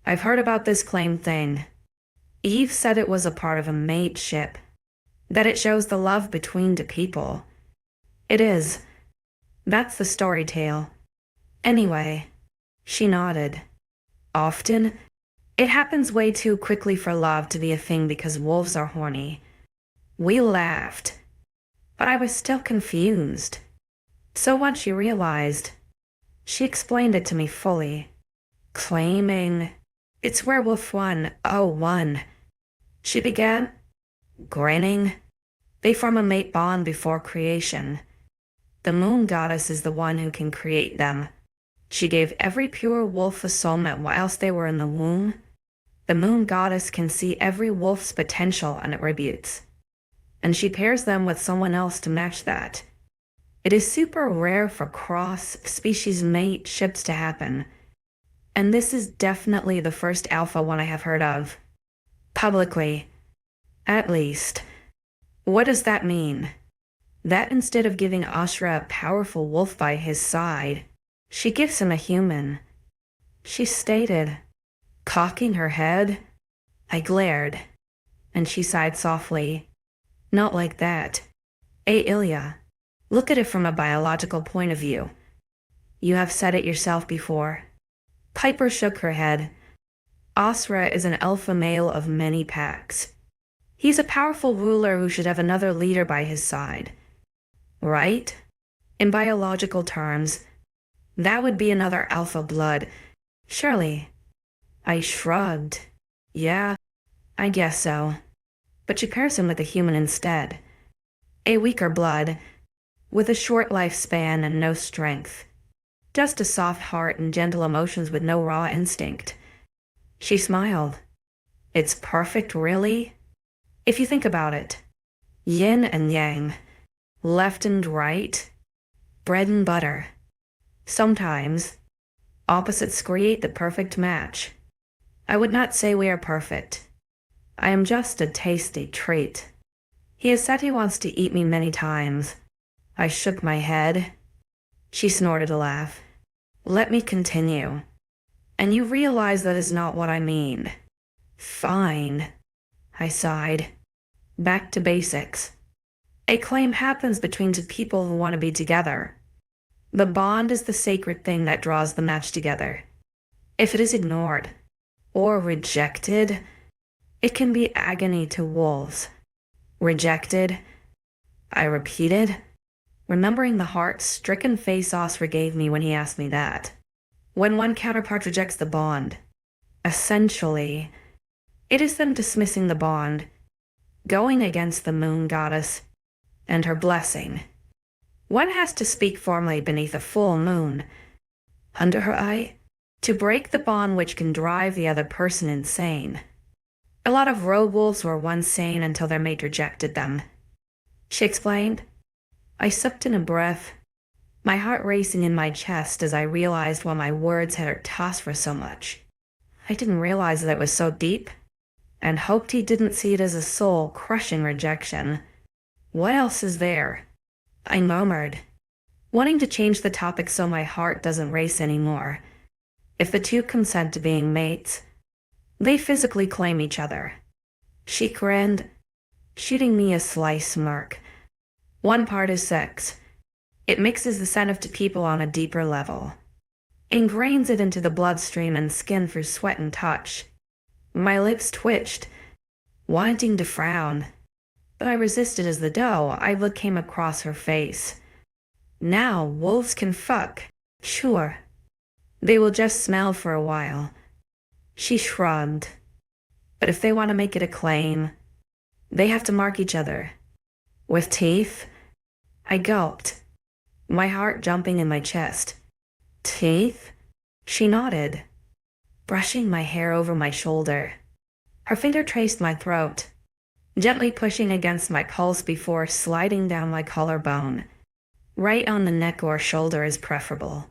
I've heard about this claim thing. Eve said it was a part of a mateship. That it shows the love between the people. It is. That's the story tale. Anyway, she nodded. Often, it happens way too quickly for love to be a thing because wolves are horny. We laughed. But I was still confused. So once she realized, she explained it to me fully, claiming, it's Werewolf 101. She began, grinning. They form a mate bond before creation. The moon goddess is the one who can create them. She gave every pure wolf a soulmate whilst they were in the womb. The moon goddess can see every wolf's potential and attributes, and she pairs them with someone else to match that. It is super rare for cross-species mateships to happen, and this is definitely the first alpha one I have heard of. Publicly, at least. What does that mean? That instead of giving 𝐊𝐤𝐬𝐑𝐞𝐝 a powerful wolf by his side, she gives him a human. She stated, cocking her head. I glared, and she sighed softly. Not like that. 𝐊𝐤𝐬𝐬. Look at it from a biological point of view. You have said it yourself before. Piper shook her head. 𝐊𝐤𝐬𝐬 is an alpha male of many packs. He's a powerful ruler who should have another leader by his side. Right? In biological terms, that would be another alpha blood. Surely. I shrugged. Yeah, I guess so. But she pairs him with a human instead. A weaker blood, with a short lifespan and no strength. Just a soft heart and gentle emotions with no raw instinct. She smiled. It's perfect, really? If you think about it. Yin and yang. Left and right. Bread and butter. Sometimes, opposites create the perfect match. I would not say we are perfect. I am just a tasty treat. He has said he wants to eat me many times. I shook my head. She snorted a laugh. Let me continue. And you realize that is not what I mean. Fine. I sighed. Back to basics. A claim happens between two people who want to be together. The bond is the sacred thing that draws the match together. If it is ignored or rejected, it can be agony to wolves. Rejected, I repeated, remembering the heart-stricken face 𝐊𝐤𝐬𝐬 gave me when he asked me that. When one counterpart rejects the bond, essentially, it is them dismissing the bond, going against the moon goddess and her blessing. One has to speak formally beneath a full moon, under her eye, to break the bond which can drive the other person insane. A lot of road wolves were once sane until their mate rejected them. She explained. I sucked in a breath, my heart racing in my chest as I realized why my words had her tossed for so much. I didn't realize that it was so deep. and hoped he didn't see it as a soul-crushing rejection. "What else is there?" I murmured, wanting to change the topic so my heart doesn't race anymore. "If the two consent to being mates, they physically claim each other." She grinned, shooting me a sly smirk. "One part is sex. It mixes the scent of two people on a deeper level, ingrains it into the bloodstream and skin through sweat and touch." My lips twitched, wanting to frown, but I resisted as the doe-eyed look came across her face. "Now, wolves can fuck, sure. They will just smell for a while." She shrugged. "But if they want to make it a claim, they have to mark each other. With teeth?" I gulped, my heart jumping in my chest. "Teeth?" She nodded, brushing my hair over my shoulder. Her finger traced my throat, gently pushing against my pulse before sliding down my collarbone. "Right on the neck or shoulder is preferable.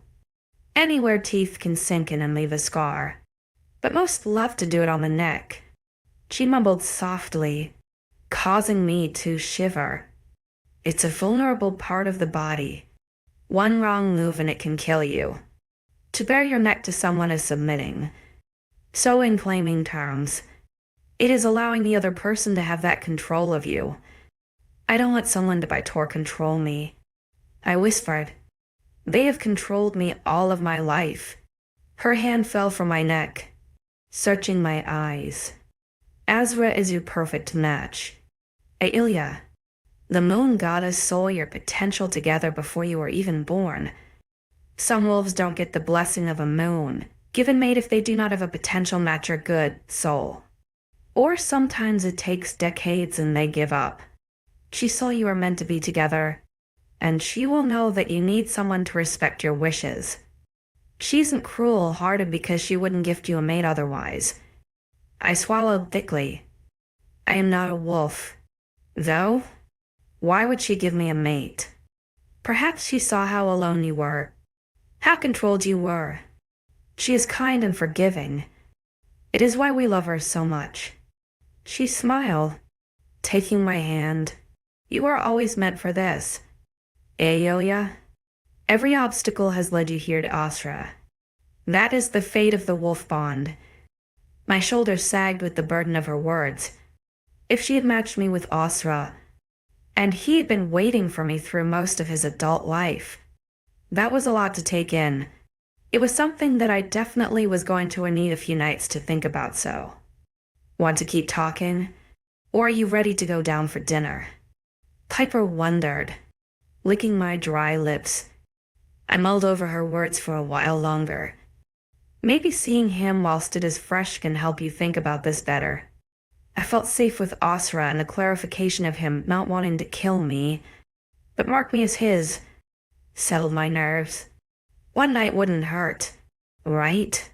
Anywhere teeth can sink in and leave a scar. But most love to do it on the neck." She mumbled softly, causing me to shiver. "It's a vulnerable part of the body. One wrong move and it can kill you. To bare your neck to someone is submitting. So in claiming terms, it is allowing the other person to have that control of you. I don't want someone to by tor control me." I whispered. "They have controlled me all of my life." Her hand fell from my neck, searching my eyes. "𝐊𝐲 is your perfect match. 𝐊𝐢𝐬, the moon goddess saw your potential together before you were even born. Some wolves don't get the blessing of a moon given mate if they do not have a potential match or good soul. Or sometimes it takes decades and they give up. She saw you were meant to be together, and she will know that you need someone to respect your wishes. She isn't cruel-hearted because she wouldn't gift you a mate otherwise." I swallowed thickly. "I am not a wolf. Though, why would she give me a mate? Perhaps she saw how alone you were, how controlled you were. She is kind and forgiving. It is why we love her so much." She smiled, taking my hand. "You are always meant for this. 𝐊𝐢𝐬, every obstacle has led you here to 𝐊𝐲. That is the fate of the wolf bond." My shoulders sagged with the burden of her words. If she had matched me with 𝐊𝐲, and he had been waiting for me through most of his adult life, that was a lot to take in. It was something that I definitely was going to need a few nights to think about. So, want to keep talking? Or are you ready to go down for dinner? Piper wondered, licking my dry lips. I mulled over her words for a while longer. Maybe seeing him whilst it is fresh can help you think about this better. I felt safe with 𝐊𝐲 and the clarification of him not wanting to kill me, but mark me as his, settled my nerves. One night wouldn't hurt, right?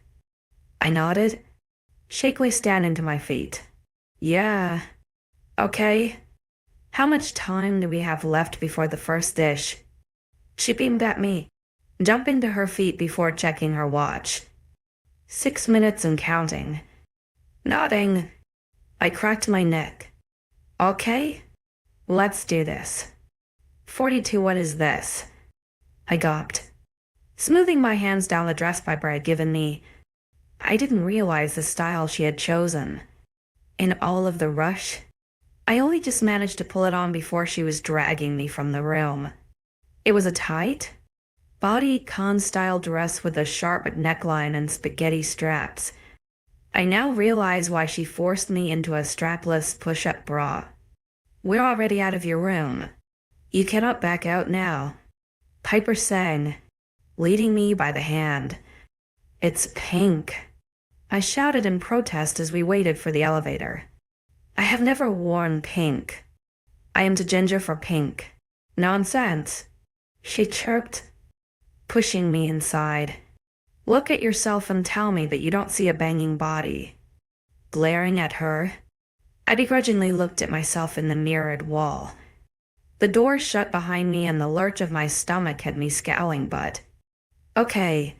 I nodded, shakily standing to my feet. "Yeah. Okay. How much time do we have left before the first dish?" She beamed at me, jumping to her feet before checking her watch. 6 minutes and counting. Nodding, I cracked my neck. "Okay, let's do this." 42, what is this? I gawped, smoothing my hands down the dress Piper had given me. I didn't realize the style she had chosen. In all of the rush, I only just managed to pull it on before she was dragging me from the room. It was a tight, bodycon-style dress with a sharp neckline and spaghetti straps. I now realize why she forced me into a strapless push-up bra. "We're already out of your room. You cannot back out now," Piper sang, leading me by the hand. "It's pink," I shouted in protest as we waited for the elevator. "I have never worn pink. I am too ginger for pink." "Nonsense," she chirped, pushing me inside. "Look at yourself and tell me that you don't see a banging body." Glaring at her, I begrudgingly looked at myself in the mirrored wall. The door shut behind me and the lurch of my stomach had me scowling, but okay,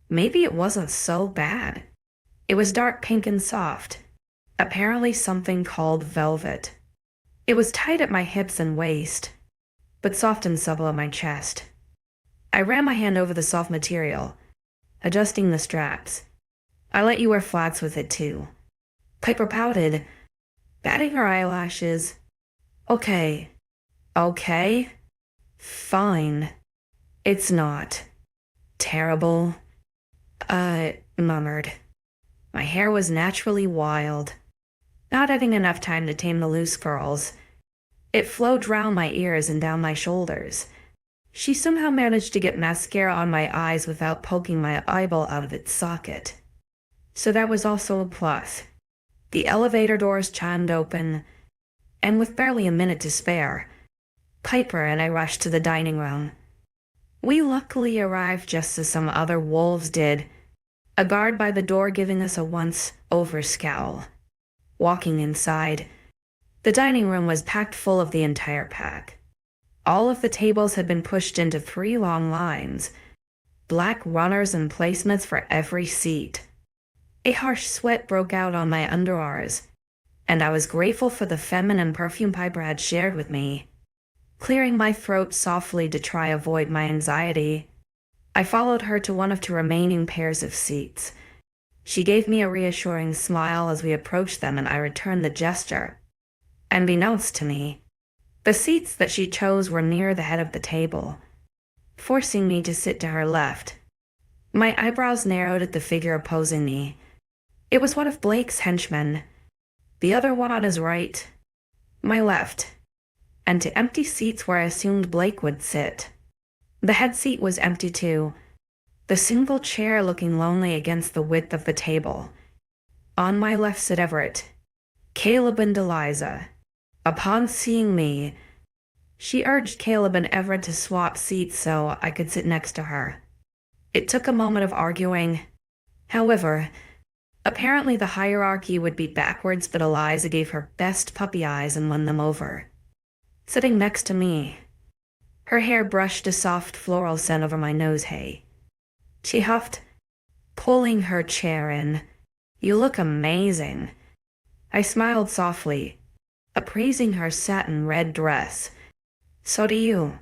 maybe it wasn't so bad. It was dark pink and soft, apparently something called velvet. It was tight at my hips and waist, but soft and supple at my chest. I ran my hand over the soft material, adjusting the straps. I let you wear flats with it too. Piper pouted, batting her eyelashes. Okay. Okay? Fine. It's not terrible. Murmured. My hair was naturally wild, not having enough time to tame the loose curls. It flowed round my ears and down my shoulders. She somehow managed to get mascara on my eyes without poking my eyeball out of its socket. So that was also a plus. The elevator doors chimed open, and with barely a minute to spare, Piper and I rushed to the dining room. We luckily arrived just as some other wolves did, a guard by the door giving us a once-over scowl. Walking inside, the dining room was packed full of the entire pack. All of the tables had been pushed into 3 long lines, black runners and placemats for every seat. A harsh sweat broke out on my underarms, and I was grateful for the feminine perfume Piper had shared with me. Clearing my throat softly to try avoid my anxiety, I followed her to one of 2 remaining pairs of seats. She gave me a reassuring smile as we approached them, and I returned the gesture. Unbeknownst to me, the seats that she chose were near the head of the table, forcing me to sit to her left. My eyebrows narrowed at the figure opposing me. It was one of Blake's henchmen, the other one on his right, my left, and to empty seats where I assumed Blake would sit. The head seat was empty too, the single chair looking lonely against the width of the table. On my left sat Everett, Caleb and Eliza. Upon seeing me, she urged Caleb and Everett to swap seats so I could sit next to her. It took a moment of arguing. However, apparently the hierarchy would be backwards, but Eliza gave her best puppy eyes and won them over. Sitting next to me, her hair brushed a soft floral scent over my nose hay. She huffed, pulling her chair in. "You look amazing." I smiled softly, appraising her satin red dress. "So do you."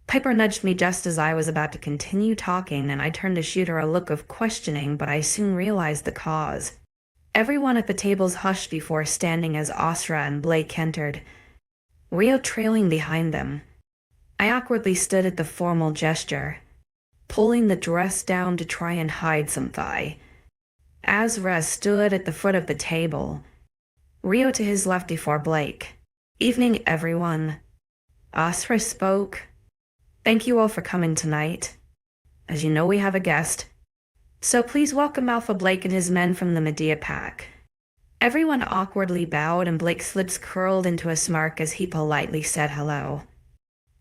Piper nudged me just as I was about to continue talking, and I turned to shoot her a look of questioning, but I soon realized the cause. Everyone at the tables hushed before standing as Asra and Blake entered, Rio trailing behind them. I awkwardly stood at the formal gesture, pulling the dress down to try and hide some thigh. Asra stood at the foot of the table, Rio to his left before Blake. "Evening, everyone." Asra spoke. "Thank you all for coming tonight. As you know, we have a guest. So please welcome Alpha Blake and his men from the Medea pack." Everyone awkwardly bowed, and Blake's lips curled into a smirk as he politely said hello.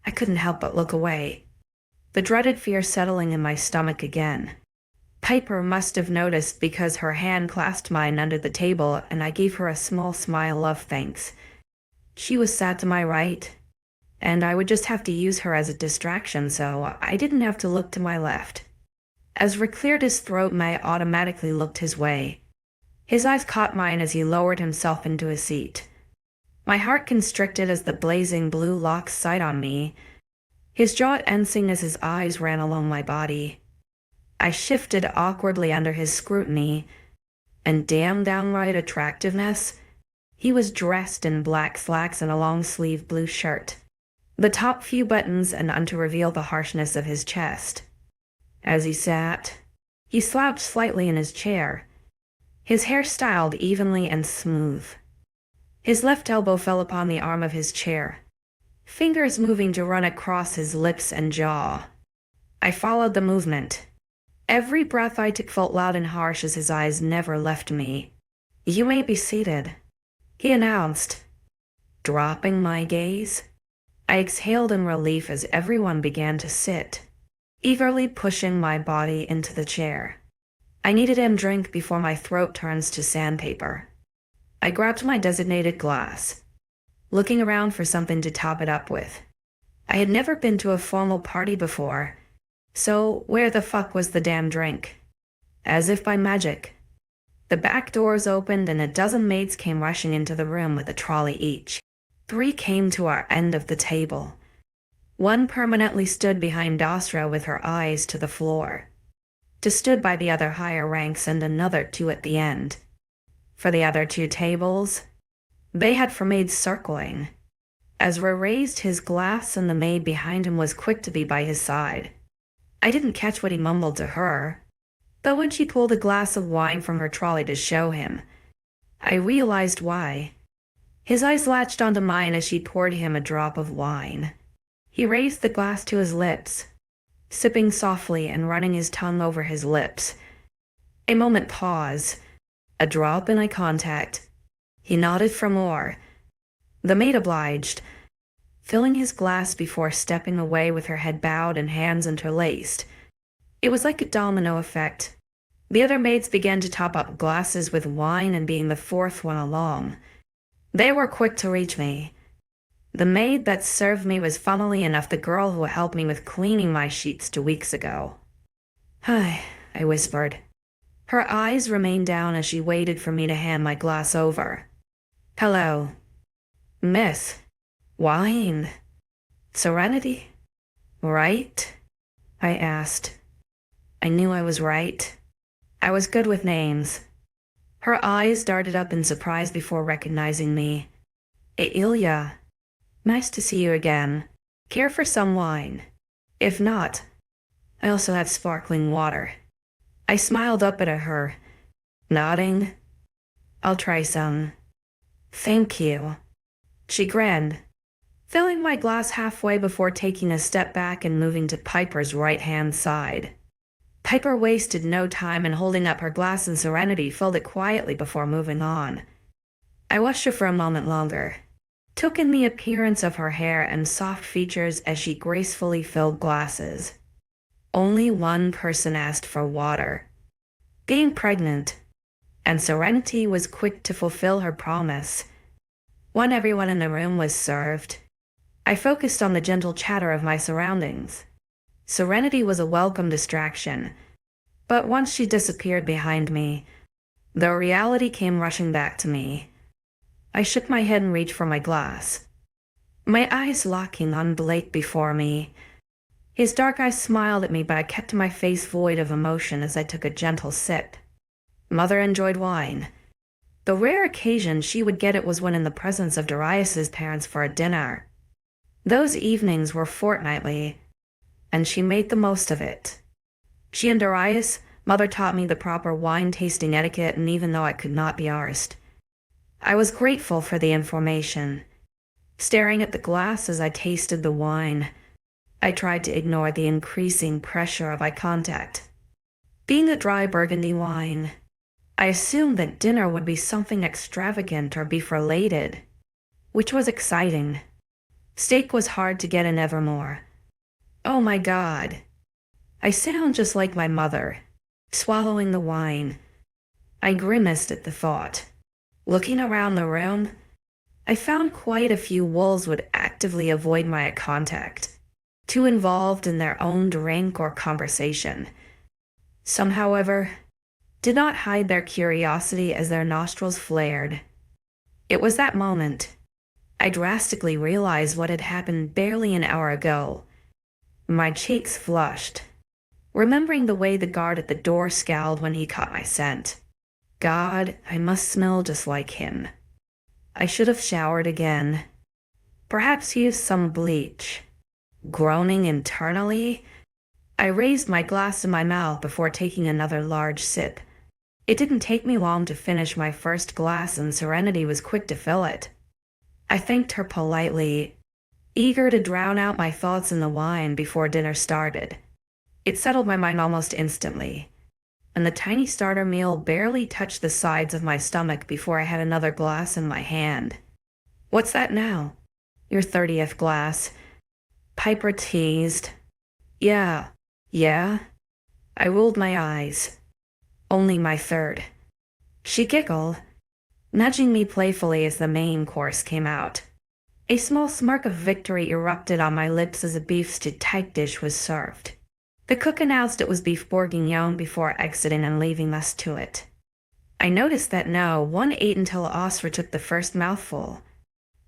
I couldn't help but look away, the dreaded fear settling in my stomach again. Piper must have noticed because her hand clasped mine under the table, and I gave her a small smile of thanks. She was sat to my right, and I would just have to use her as a distraction, so I didn't have to look to my left. As Rick cleared his throat, I automatically looked his way. His eyes caught mine as he lowered himself into his seat. My heart constricted as the blazing blue locked sight on me, his jaw tensing as his eyes ran along my body. I shifted awkwardly under his scrutiny, and damn downright attractiveness, he was dressed in black slacks and a long-sleeved blue shirt, the top few buttons undone to reveal the harshness of his chest. As he sat, he slouched slightly in his chair, his hair styled evenly and smooth. His left elbow fell upon the arm of his chair, fingers moving to run across his lips and jaw. I followed the movement. Every breath I took felt loud and harsh as his eyes never left me. "You may be seated," he announced. Dropping my gaze, I exhaled in relief as everyone began to sit, eagerly pushing my body into the chair. I needed a drink before my throat turns to sandpaper. I grabbed my designated glass, looking around for something to top it up with. I had never been to a formal party before, so where the fuck was the damn drink? As if by magic, The back doors opened and a dozen maids came rushing into the room with a trolley each. 3 came to our end of the table. 1 permanently stood behind Dasra with her eyes to the floor. 2 stood by the other higher ranks and another 2 at the end. For the other 2 tables, they had for maids circling. Ezra raised his glass and the maid behind him was quick to be by his side. I didn't catch what he mumbled to her, but when she pulled a glass of wine from her trolley to show him, I realized why. His eyes latched onto mine as she poured him a drop of wine. He raised the glass to his lips, sipping softly and running his tongue over his lips. A moment pause, a drop in eye contact. He nodded for more. The maid obliged, filling his glass before stepping away with her head bowed and hands interlaced. It was like a domino effect. The other maids began to top up glasses with wine and being the 4th one along. They were quick to reach me. The maid that served me was funnily enough the girl who helped me with cleaning my sheets 2 weeks ago. "Hi," I whispered. Her eyes remained down as she waited for me to hand my glass over. "Hello. Miss. Wine. Serenity? Right?" I asked. I knew I was right. I was good with names. Her eyes darted up in surprise before recognizing me. "𝐊𝐢𝐬. Nice to see you again. Care for some wine? If not, I also have sparkling water." I smiled up at her, nodding. "I'll try some. Thank you." She grinned, filling my glass halfway before taking a step back and moving to Piper's right-hand side. Piper wasted no time in holding up her glass and Serenity filled it quietly before moving on. I watched her for a moment longer, took in the appearance of her hair and soft features as she gracefully filled glasses. Only 1 person asked for water. Being pregnant, and Serenity was quick to fulfill her promise. When everyone in the room was served, I focused on the gentle chatter of my surroundings. Serenity was a welcome distraction, but once she disappeared behind me, the reality came rushing back to me. I shook my head and reached for my glass, my eyes locking on Blake before me. His dark eyes smiled at me, but I kept my face void of emotion as I took a gentle sip. Mother enjoyed wine. The rare occasion she would get it was when in the presence of Darius's parents for a dinner. Those evenings were fortnightly, and she made the most of it. She and Darius, Mother taught me the proper wine-tasting etiquette, and even though I could not be arsed, I was grateful for the information. Staring at the glass as I tasted the wine, I tried to ignore the increasing pressure of eye contact. Being a dry burgundy wine, I assumed that dinner would be something extravagant or beef-related, which was exciting. Steak was hard to get in Evermore. Oh my God. I sound just like my mother, swallowing the wine. I grimaced at the thought. Looking around the room, I found quite a few wolves would actively avoid my eye contact, too involved in their own drink or conversation. Some, however, did not hide their curiosity as their nostrils flared. It was that moment I drastically realized what had happened barely an hour ago. My cheeks flushed, remembering the way the guard at the door scowled when he caught my scent. God, I must smell just like him. I should have showered again. Perhaps used some bleach. Groaning internally, I raised my glass to my mouth before taking another large sip. It didn't take me long to finish my first glass, and Serenity was quick to fill it. I thanked her politely, eager to drown out my thoughts in the wine before dinner started. It settled my mind almost instantly, and the tiny starter meal barely touched the sides of my stomach before I had another glass in my hand. "What's that now?" "Your 30th glass," Piper teased. Yeah. I rolled my eyes. "Only my 3rd. She giggled, nudging me playfully as the main course came out. A small smirk of victory erupted on my lips as a beef stew type dish was served. The cook announced it was beef bourguignon before exiting and leaving us to it. I noticed that no one ate until Oscar took the first mouthful,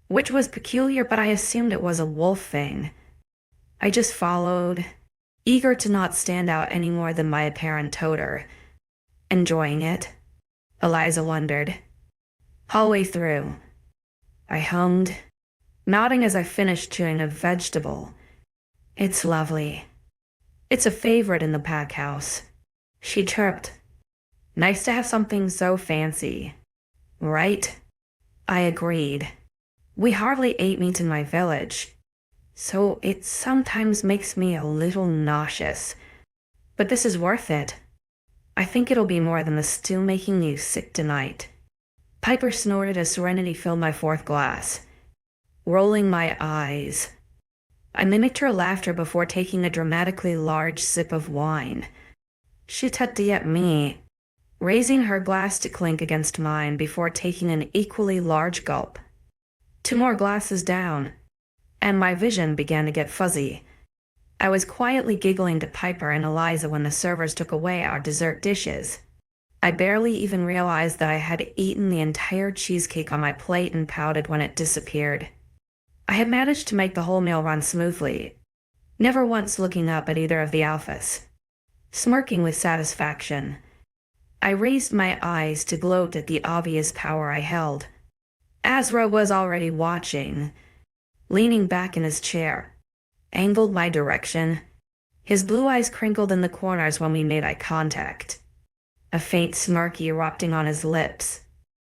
which was peculiar, but I assumed it was a wolf thing. I just followed, eager to not stand out any more than my apparent toter. Enjoying it? Eliza wondered. Halfway through. I hummed, nodding as I finished chewing a vegetable. It's lovely. It's a favorite in the pack house. She chirped. Nice to have something so fancy. Right? I agreed. We hardly ate meat in my village, so it sometimes makes me a little nauseous. But this is worth it. I think it'll be more than the stew making you sick tonight. Piper snorted as Serenity filled my fourth glass, rolling my eyes. I mimicked her laughter before taking a dramatically large sip of wine. She tutted at me, raising her glass to clink against mine before taking an equally large gulp. 2 more glasses down, and my vision began to get fuzzy. I was quietly giggling to Piper and Eliza when the servers took away our dessert dishes. I barely even realized that I had eaten the entire cheesecake on my plate and pouted when it disappeared. I had managed to make the whole meal run smoothly, never once looking up at either of the alphas. Smirking with satisfaction, I raised my eyes to gloat at the obvious power I held. 𝐊𝐲 was already watching, leaning back in his chair, angled my direction. His blue eyes crinkled in the corners when we made eye contact, a faint smirk erupting on his lips.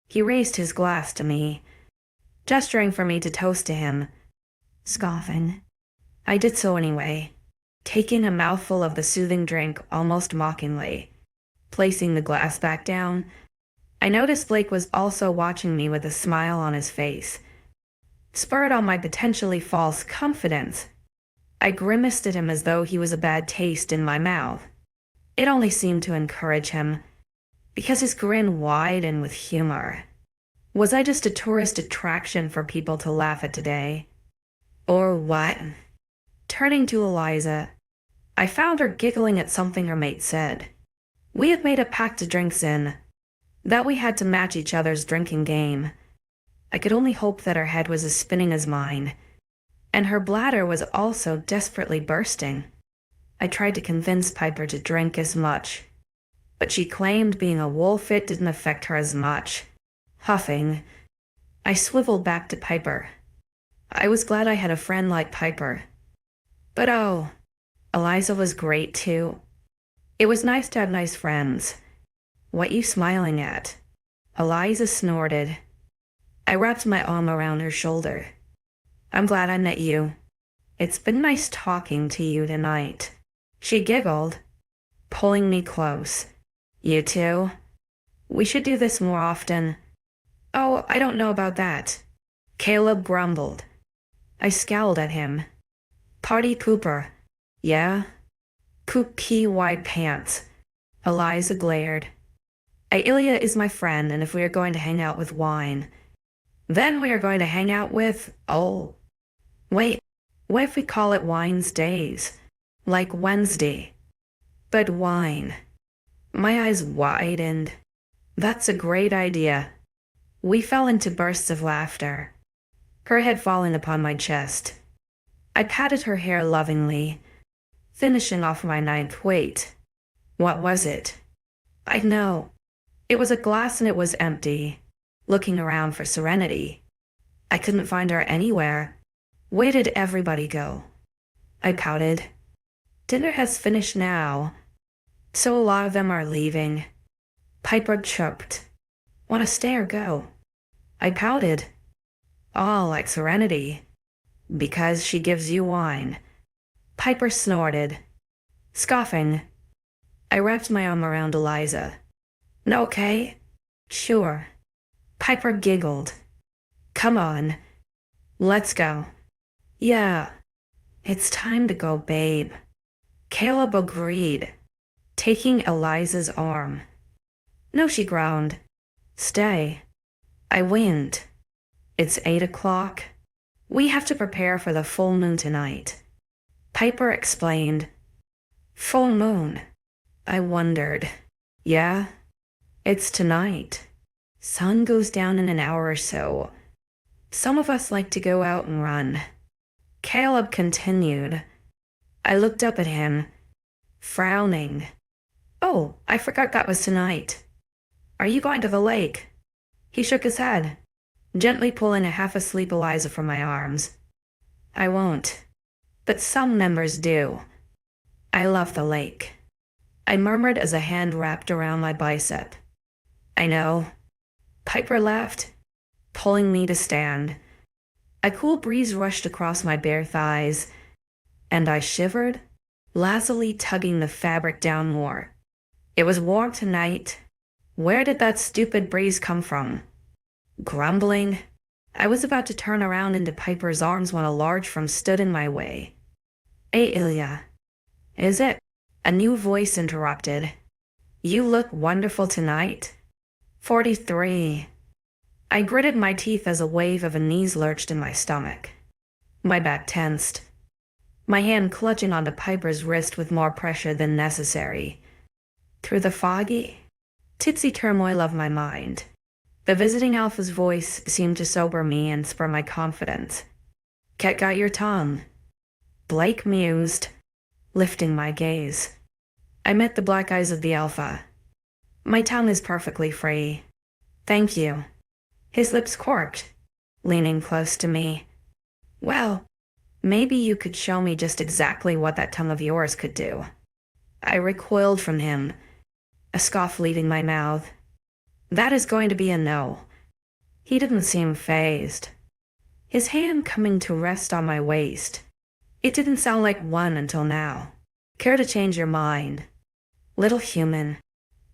He raised his glass to me, gesturing for me to toast to him. Scoffing, I did so anyway, taking a mouthful of the soothing drink almost mockingly. Placing the glass back down, I noticed Blake was also watching me with a smile on his face. Spurred on my potentially false confidence, I grimaced at him as though he was a bad taste in my mouth. It only seemed to encourage him, because his grin widened with humor. Was I just a tourist attraction for people to laugh at today? Or what? Turning to Eliza, I found her giggling at something her mate said. We had made a pact of drinks in, that we had to match each other's drinking game. I could only hope that her head was as spinning as mine, and her bladder was also desperately bursting. I tried to convince Piper to drink as much, but she claimed being a wolf it didn't affect her as much. Huffing, I swiveled back to Piper. I was glad I had a friend like Piper. But oh, Eliza was great too. It was nice to have nice friends. What you smiling at? Eliza snorted. I wrapped my arm around her shoulder. I'm glad I met you. It's been nice talking to you tonight. She giggled, pulling me close. You too? We should do this more often. Oh, I don't know about that. Caleb grumbled. I scowled at him. Party pooper. Yeah? Kooky white pants. Eliza glared. 𝐊𝐢𝐬 is my friend, and if we are going to hang out with wine, then we are going to hang out with, oh. Wait, what if we call it Wine's Days? Like Wednesday. But wine. My eyes widened. That's a great idea. We fell into bursts of laughter, her head falling upon my chest. I patted her hair lovingly, finishing off my 9th weight. What was it? I know. It was a glass and it was empty. Looking around for Serenity. I couldn't find her anywhere. Where did everybody go? I pouted. Dinner has finished now, so a lot of them are leaving. Piper chirped. Want to stay or go? I pouted. Oh, like Serenity. Because she gives you wine. Piper snorted. Scoffing, I wrapped my arm around Eliza. Okay? Sure. Piper giggled. Come on. Let's go. Yeah. It's time to go, babe. Caleb agreed, taking Eliza's arm. No, she groaned. Stay. I winked. It's 8 o'clock. We have to prepare for the full moon tonight. Piper explained. Full moon. I wondered. Yeah? It's tonight. Sun goes down in an hour or so. Some of us like to go out and run. Caleb continued. I looked up at him, frowning. Oh, I forgot that was tonight. Are you going to the lake? He shook his head, gently pulling a half-asleep 𝐊𝐲𝐬 from my arms. I won't, but some members do. I love the lake, I murmured as a hand wrapped around my bicep. I know. Piper laughed, pulling me to stand. A cool breeze rushed across my bare thighs, and I shivered, lazily tugging the fabric down more. It was warm tonight. Where did that stupid breeze come from? Grumbling, I was about to turn around into Piper's arms when a large form stood in my way. Hey, 𝐿𝐲. Is it? A new voice interrupted. You look wonderful tonight. 43. I gritted my teeth as a wave of unease lurched in my stomach. My back tensed, my hand clutching onto Piper's wrist with more pressure than necessary. Through the foggy, tipsy turmoil of my mind, the visiting alpha's voice seemed to sober me and spur my confidence. 𝐾𝐥𝐻𝐬. Blake mused, lifting my gaze. I met the black eyes of the alpha. My tongue is perfectly free. Thank you. His lips quirked, leaning close to me. Well, maybe you could show me just exactly what that tongue of yours could do. I recoiled from him, a scoff leaving my mouth. That is going to be a no. He didn't seem fazed, his hand coming to rest on my waist. It didn't sound like one until now. Care to change your mind? Little human.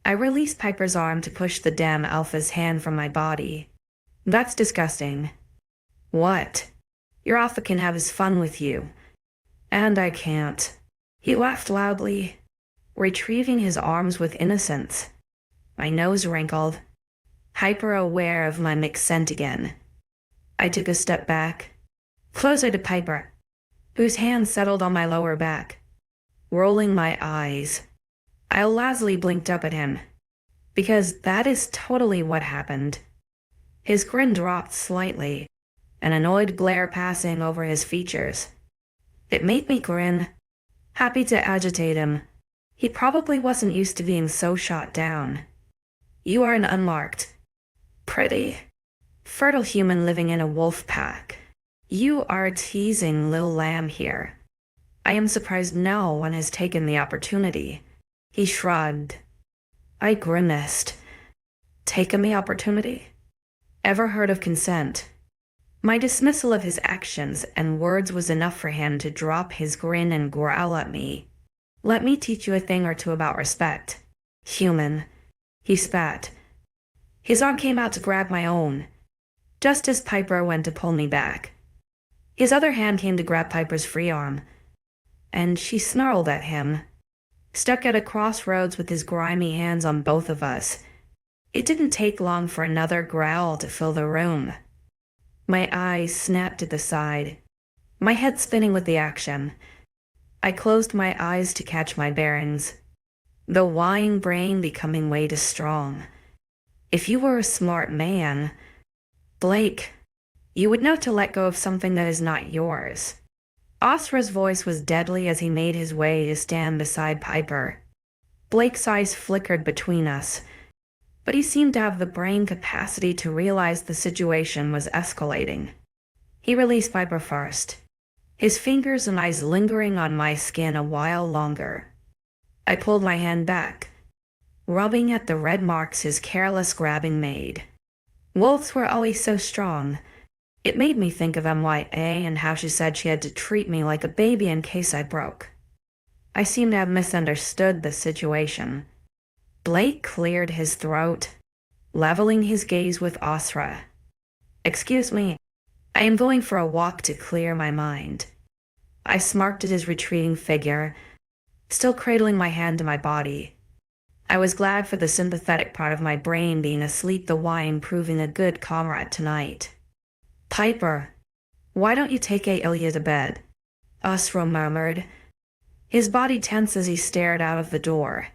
I released Piper's arm to push the damn alpha's hand from my body. That's disgusting. What? Your alpha can have his fun with you. And I can't. He laughed loudly, retrieving his arms with innocence. My nose wrinkled, hyper aware of my mixed scent again. I took a step back, closer to Piper, whose hand settled on my lower back. Rolling my eyes, I lazily blinked up at him, because that is totally what happened. His grin dropped slightly, an annoyed glare passing over his features. It made me grin, happy to agitate him. He probably wasn't used to being so shot down. You are an unmarked, pretty, fertile human living in a wolf pack. You are teasing little lamb here. I am surprised no one has taken the opportunity. He shrugged. I grimaced. Taken the opportunity? Ever heard of consent? My dismissal of his actions and words was enough for him to drop his grin and growl at me. Let me teach you a thing or two about respect. Human. He spat. His arm came out to grab my own, just as Piper went to pull me back. His other hand came to grab Piper's free arm, and she snarled at him, stuck at a crossroads with his grimy hands on both of us. It didn't take long for another growl to fill the room. My eyes snapped to the side, my head spinning with the action. I closed my eyes to catch my bearings, the whining brain becoming way too strong. If you were a smart man, Blake, you would know to let go of something that is not yours. 𝐻𝐸's voice was deadly as he made his way to stand beside Piper. Blake's eyes flickered between us, but he seemed to have the brain capacity to realize the situation was escalating. He released Piper first, his fingers and eyes lingering on my skin a while longer. I pulled my hand back, rubbing at the red marks his careless grabbing made. Wolves were always so strong. It made me think of 𝐊𝐲𝐬 and how she said she had to treat me like a baby in case I broke. I seemed to have misunderstood the situation. Blake cleared his throat, leveling his gaze with 𝐻𝐸. Excuse me, I am going for a walk to clear my mind. I smirked at his retreating figure, still cradling my hand to my body. I was glad for the sympathetic part of my brain being asleep, the wine proving a good comrade tonight. Piper, why don't you take 𝐿𝐲𝐬 to bed? 𝐻𝐸 murmured, his body tense as he stared out of the door.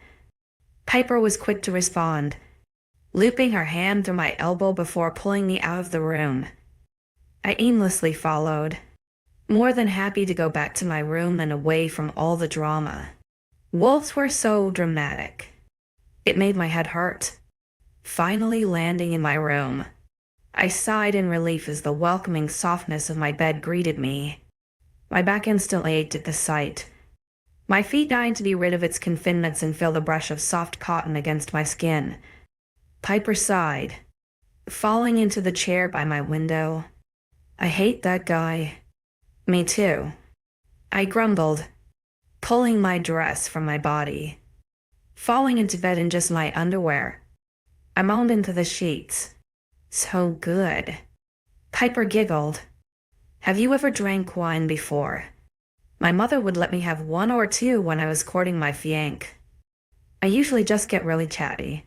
Piper was quick to respond. looping her hand through my elbow before pulling me out of the room. I aimlessly followed, more than happy to go back to my room and away from all the drama. Wolves were so dramatic. It made my head hurt. Finally landing in my room, I sighed in relief as the welcoming softness of my bed greeted me. My back instantly ached at the sight. My feet dying to be rid of its confinements and feel the brush of soft cotton against my skin. Piper sighed, falling into the chair by my window. I hate that guy. Me too. I grumbled, pulling my dress from my body. Falling into bed in just my underwear, I moaned into the sheets. So good. Piper giggled. Have you ever drank wine before? My mother would let me have one or two when I was courting my fiancé. I usually just get really chatty.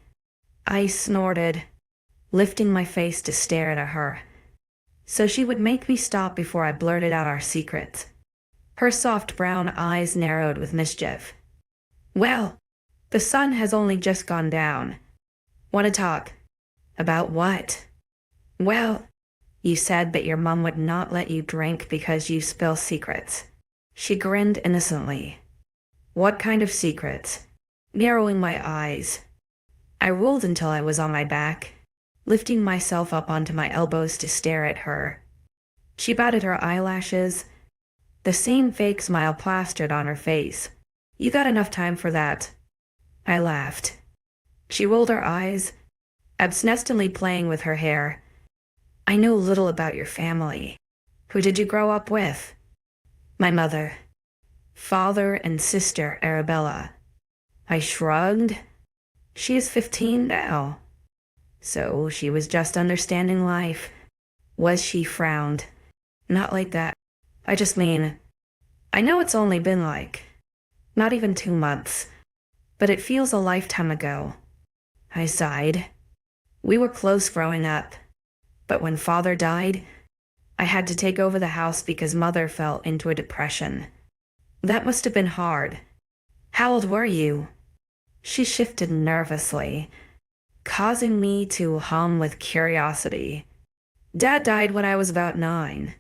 I snorted, lifting my face to stare at her. So she would make me stop before I blurted out our secret. Her soft brown eyes narrowed with mischief. Well, the sun has only just gone down. Want to talk? About what? Well, you said that your mom would not let you drink because you spill secrets. She grinned innocently. What kind of secrets? Narrowing my eyes, I rolled until I was on my back, lifting myself up onto my elbows to stare at her. She batted her eyelashes, the same fake smile plastered on her face. You got enough time for that. I laughed. She rolled her eyes, absently playing with her hair. I know little about your family. Who did you grow up with? My mother, father, and sister Arabella. I shrugged. She is 15 now. So she was just understanding life. Was she frowned? Not like that. I just mean, I know it's only been not even 2 months, but it feels a lifetime ago. I sighed. We were close growing up, but when father died, I had to take over the house because mother fell into a depression. That must have been hard. How old were you? She shifted nervously, causing me to hum with curiosity. Dad died when I was about 9.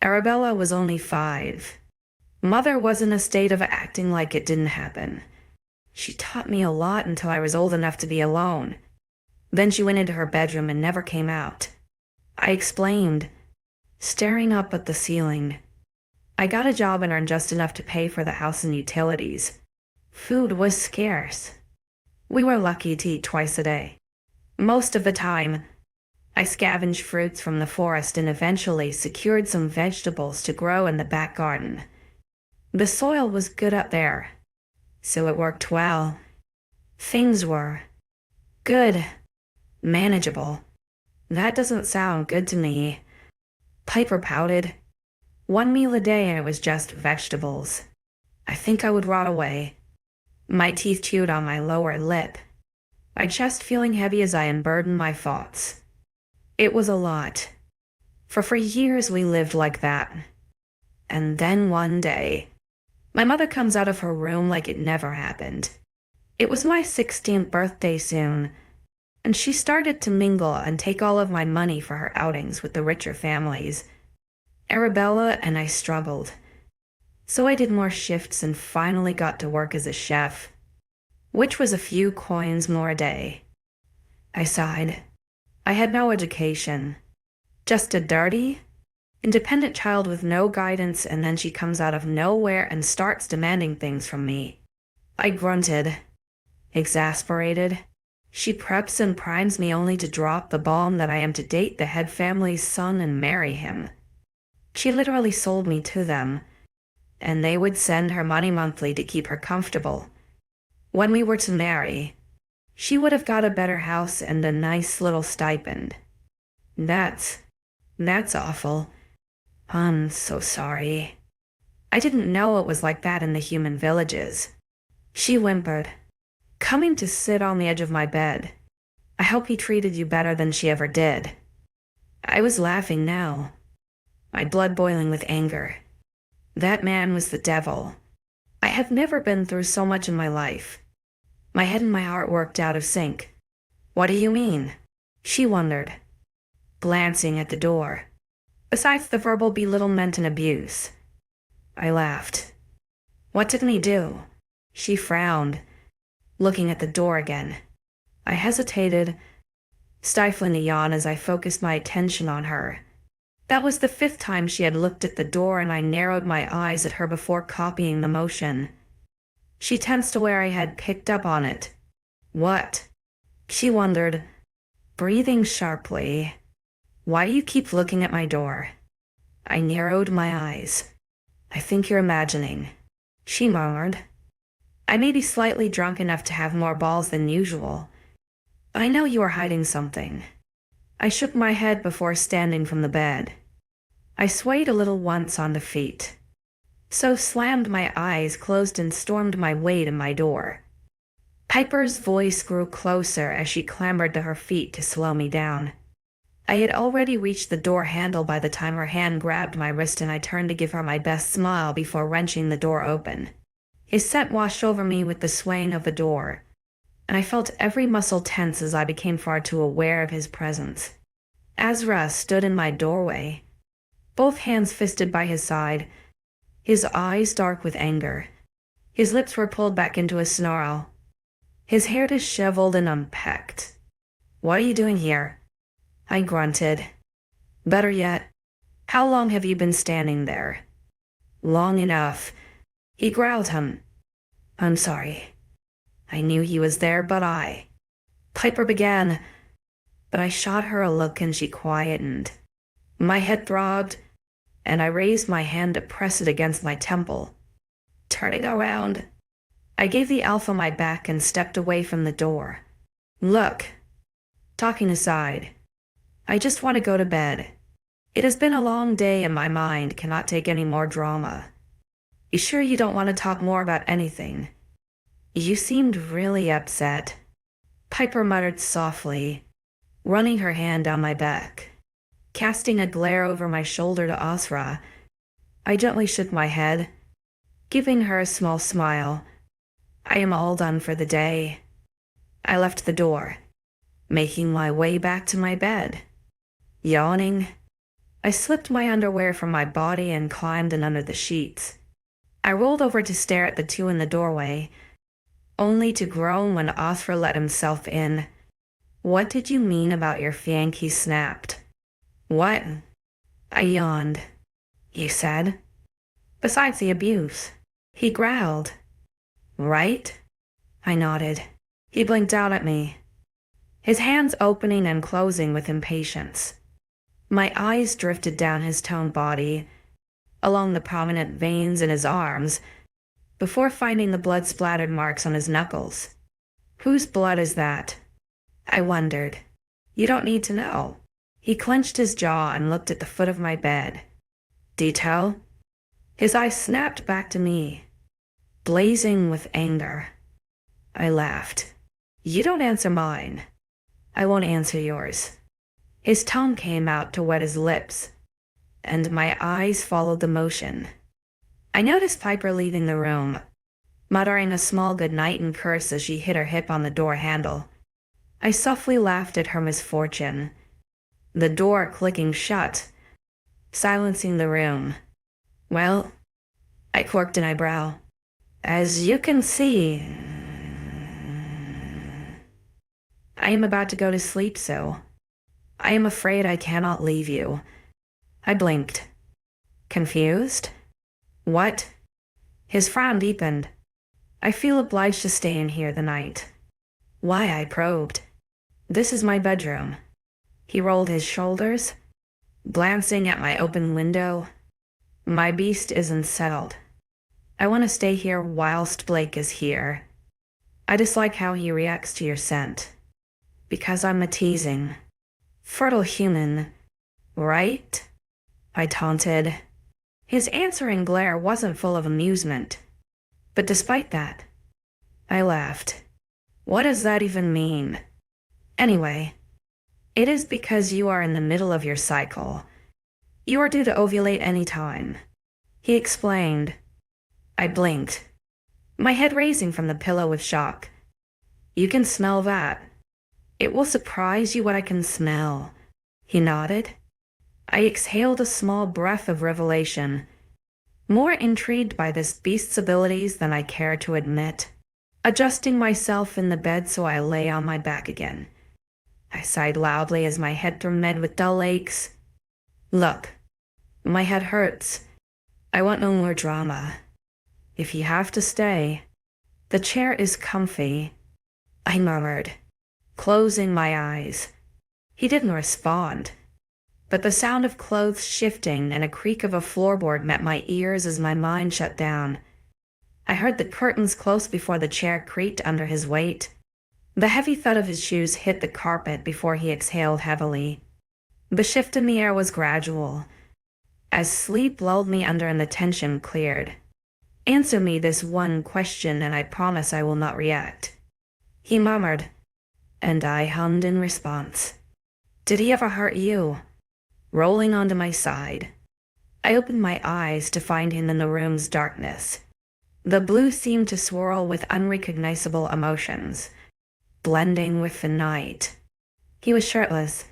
Arabella was only 5. Mother was in a state of acting like it didn't happen. She taught me a lot until I was old enough to be alone. Then she went into her bedroom and never came out. I explained, staring up at the ceiling. I got a job and earned just enough to pay for the house and utilities. Food was scarce. We were lucky to eat twice a day. Most of the time, I scavenged fruits from the forest and eventually secured some vegetables to grow in the back garden. The soil was good up there, so it worked well. Things were good, manageable. That doesn't sound good to me. Piper pouted. 1 meal a day and it was just vegetables. I think I would rot away. My teeth chewed on my lower lip, my chest feeling heavy as I unburdened my thoughts. It was a lot. For years we lived like that. And then one day, my mother comes out of her room like it never happened. It was my 16th birthday soon, and she started to mingle and take all of my money for her outings with the richer families. Arabella and I struggled. So I did more shifts and finally got to work as a chef, which was a few coins more a day. I sighed. I had no education, just a dirty, independent child with no guidance, and then she comes out of nowhere and starts demanding things from me. I grunted, exasperated. She preps and primes me only to drop the bomb that I am to date the head family's son and marry him. She literally sold me to them, and they would send her money monthly to keep her comfortable. When we were to marry, she would have got a better house and a nice little stipend. That's awful. I'm so sorry. I didn't know it was like that in the human villages. She whimpered, coming to sit on the edge of my bed. I hope he treated you better than she ever did. I was laughing now, my blood boiling with anger. That man was the devil. I have never been through so much in my life. My head and my heart worked out of sync. What do you mean? She wondered, glancing at the door. Besides the verbal belittlement and abuse. I laughed. What didn't he do? She frowned, looking at the door again. I hesitated, stifling a yawn as I focused my attention on her. That was the 5th time she had looked at the door, and I narrowed my eyes at her before copying the motion. She tensed to where I had picked up on it. What? She wondered, breathing sharply. Why do you keep looking at my door? I narrowed my eyes. I think you're imagining, she murmured. I may be slightly drunk enough to have more balls than usual. I know you are hiding something. I shook my head before standing from the bed. I swayed a little once on the feet, so slammed my eyes closed and stormed my way to my door. Piper's voice grew closer as she clambered to her feet to slow me down. I had already reached the door handle by the time her hand grabbed my wrist, and I turned to give her my best smile before wrenching the door open. His scent washed over me with the swaying of the door, and I felt every muscle tense as I became far too aware of his presence. Ezra stood in my doorway, both hands fisted by his side, his eyes dark with anger. His lips were pulled back into a snarl, his hair disheveled and unpecked. What are you doing here? I grunted. Better yet, how long have you been standing there? Long enough. He growled. I'm sorry. I knew he was there, but Piper began, but I shot her a look and she quietened. My head throbbed, and I raised my hand to press it against my temple. Turning around, I gave the Alpha my back and stepped away from the door. Look, talking aside, I just want to go to bed. It has been a long day and my mind cannot take any more drama. You sure you don't want to talk more about anything? You seemed really upset, Piper muttered softly, running her hand down my back. Casting a glare over my shoulder to Asra, I gently shook my head, giving her a small smile. I am all done for the day. I left the door, making my way back to my bed. Yawning, I slipped my underwear from my body and climbed in under the sheets. I rolled over to stare at the two in the doorway, only to groan when Asra let himself in. What did you mean about your fank? He snapped. What? I yawned. You said? Besides the abuse, he growled. Right? I nodded. He blinked out at me, his hands opening and closing with impatience. My eyes drifted down his toned body, along the prominent veins in his arms, before finding the blood-splattered marks on his knuckles. Whose blood is that? I wondered. You don't need to know. He clenched his jaw and looked at the foot of my bed. Detail? His eyes snapped back to me, blazing with anger. I laughed. You don't answer mine. I won't answer yours. His tongue came out to wet his lips, and my eyes followed the motion. I noticed Piper leaving the room, muttering a small goodnight and curse as she hit her hip on the door handle. I softly laughed at her misfortune, the door clicking shut, silencing the room. Well, I quirked an eyebrow. As you can see, I am about to go to sleep, so I am afraid I cannot leave you. I blinked. Confused? What? His frown deepened. I feel obliged to stay in here the night. Why? I probed. This is my bedroom. He rolled his shoulders, glancing at my open window. My beast isn't settled. I want to stay here whilst Blake is here. I dislike how he reacts to your scent, because I'm a teasing, fertile human, right? I taunted. His answering glare wasn't full of amusement, but despite that, I laughed. What does that even mean? Anyway, it is because you are in the middle of your cycle. You are due to ovulate any time, he explained. I blinked, my head raising from the pillow with shock. You can smell that. It will surprise you what I can smell. He nodded. I exhaled a small breath of revelation, more intrigued by this beast's abilities than I cared to admit. Adjusting myself in the bed so I lay on my back again, I sighed loudly as my head thrummed with dull aches. Look, my head hurts. I want no more drama. If you have to stay, the chair is comfy, I murmured, closing my eyes. He didn't respond, but the sound of clothes shifting and a creak of a floorboard met my ears as my mind shut down. I heard the curtains close before the chair creaked under his weight. The heavy thud of his shoes hit the carpet before he exhaled heavily. The shift in the air was gradual, as sleep lulled me under and the tension cleared. Answer me this one question and I promise I will not react, he murmured, and I hummed in response. Did he ever hurt you? Rolling onto my side, I opened my eyes to find him in the room's darkness. The blue seemed to swirl with unrecognizable emotions, blending with the night. He was shirtless,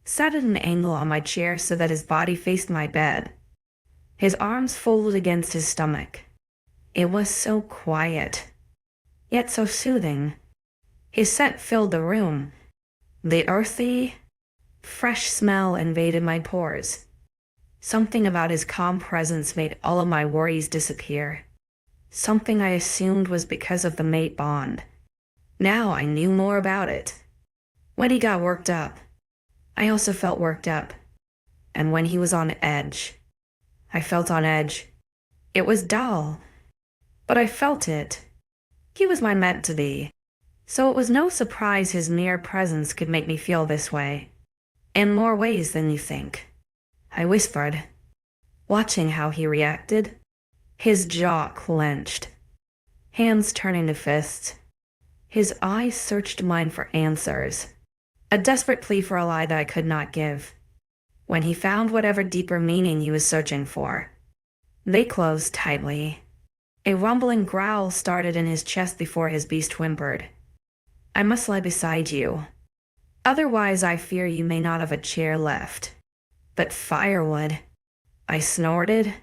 sat at an angle on my chair so that his body faced my bed, his arms folded against his stomach. It was so quiet, yet so soothing. His scent filled the room. The earthy, fresh smell invaded my pores. Something about his calm presence made all of my worries disappear. Something I assumed was because of the mate bond. Now I knew more about it. When he got worked up, I also felt worked up. And when he was on edge, I felt on edge. It was dull, but I felt it. He was my meant to be, so it was no surprise his mere presence could make me feel this way. In more ways than you think, I whispered, watching how he reacted. His jaw clenched, hands turning to fists. His eyes searched mine for answers, a desperate plea for a lie that I could not give. When he found whatever deeper meaning he was searching for, they closed tightly. A rumbling growl started in his chest before his beast whimpered. I must lie beside you. Otherwise I fear you may not have a chair left. But firewood, I snorted,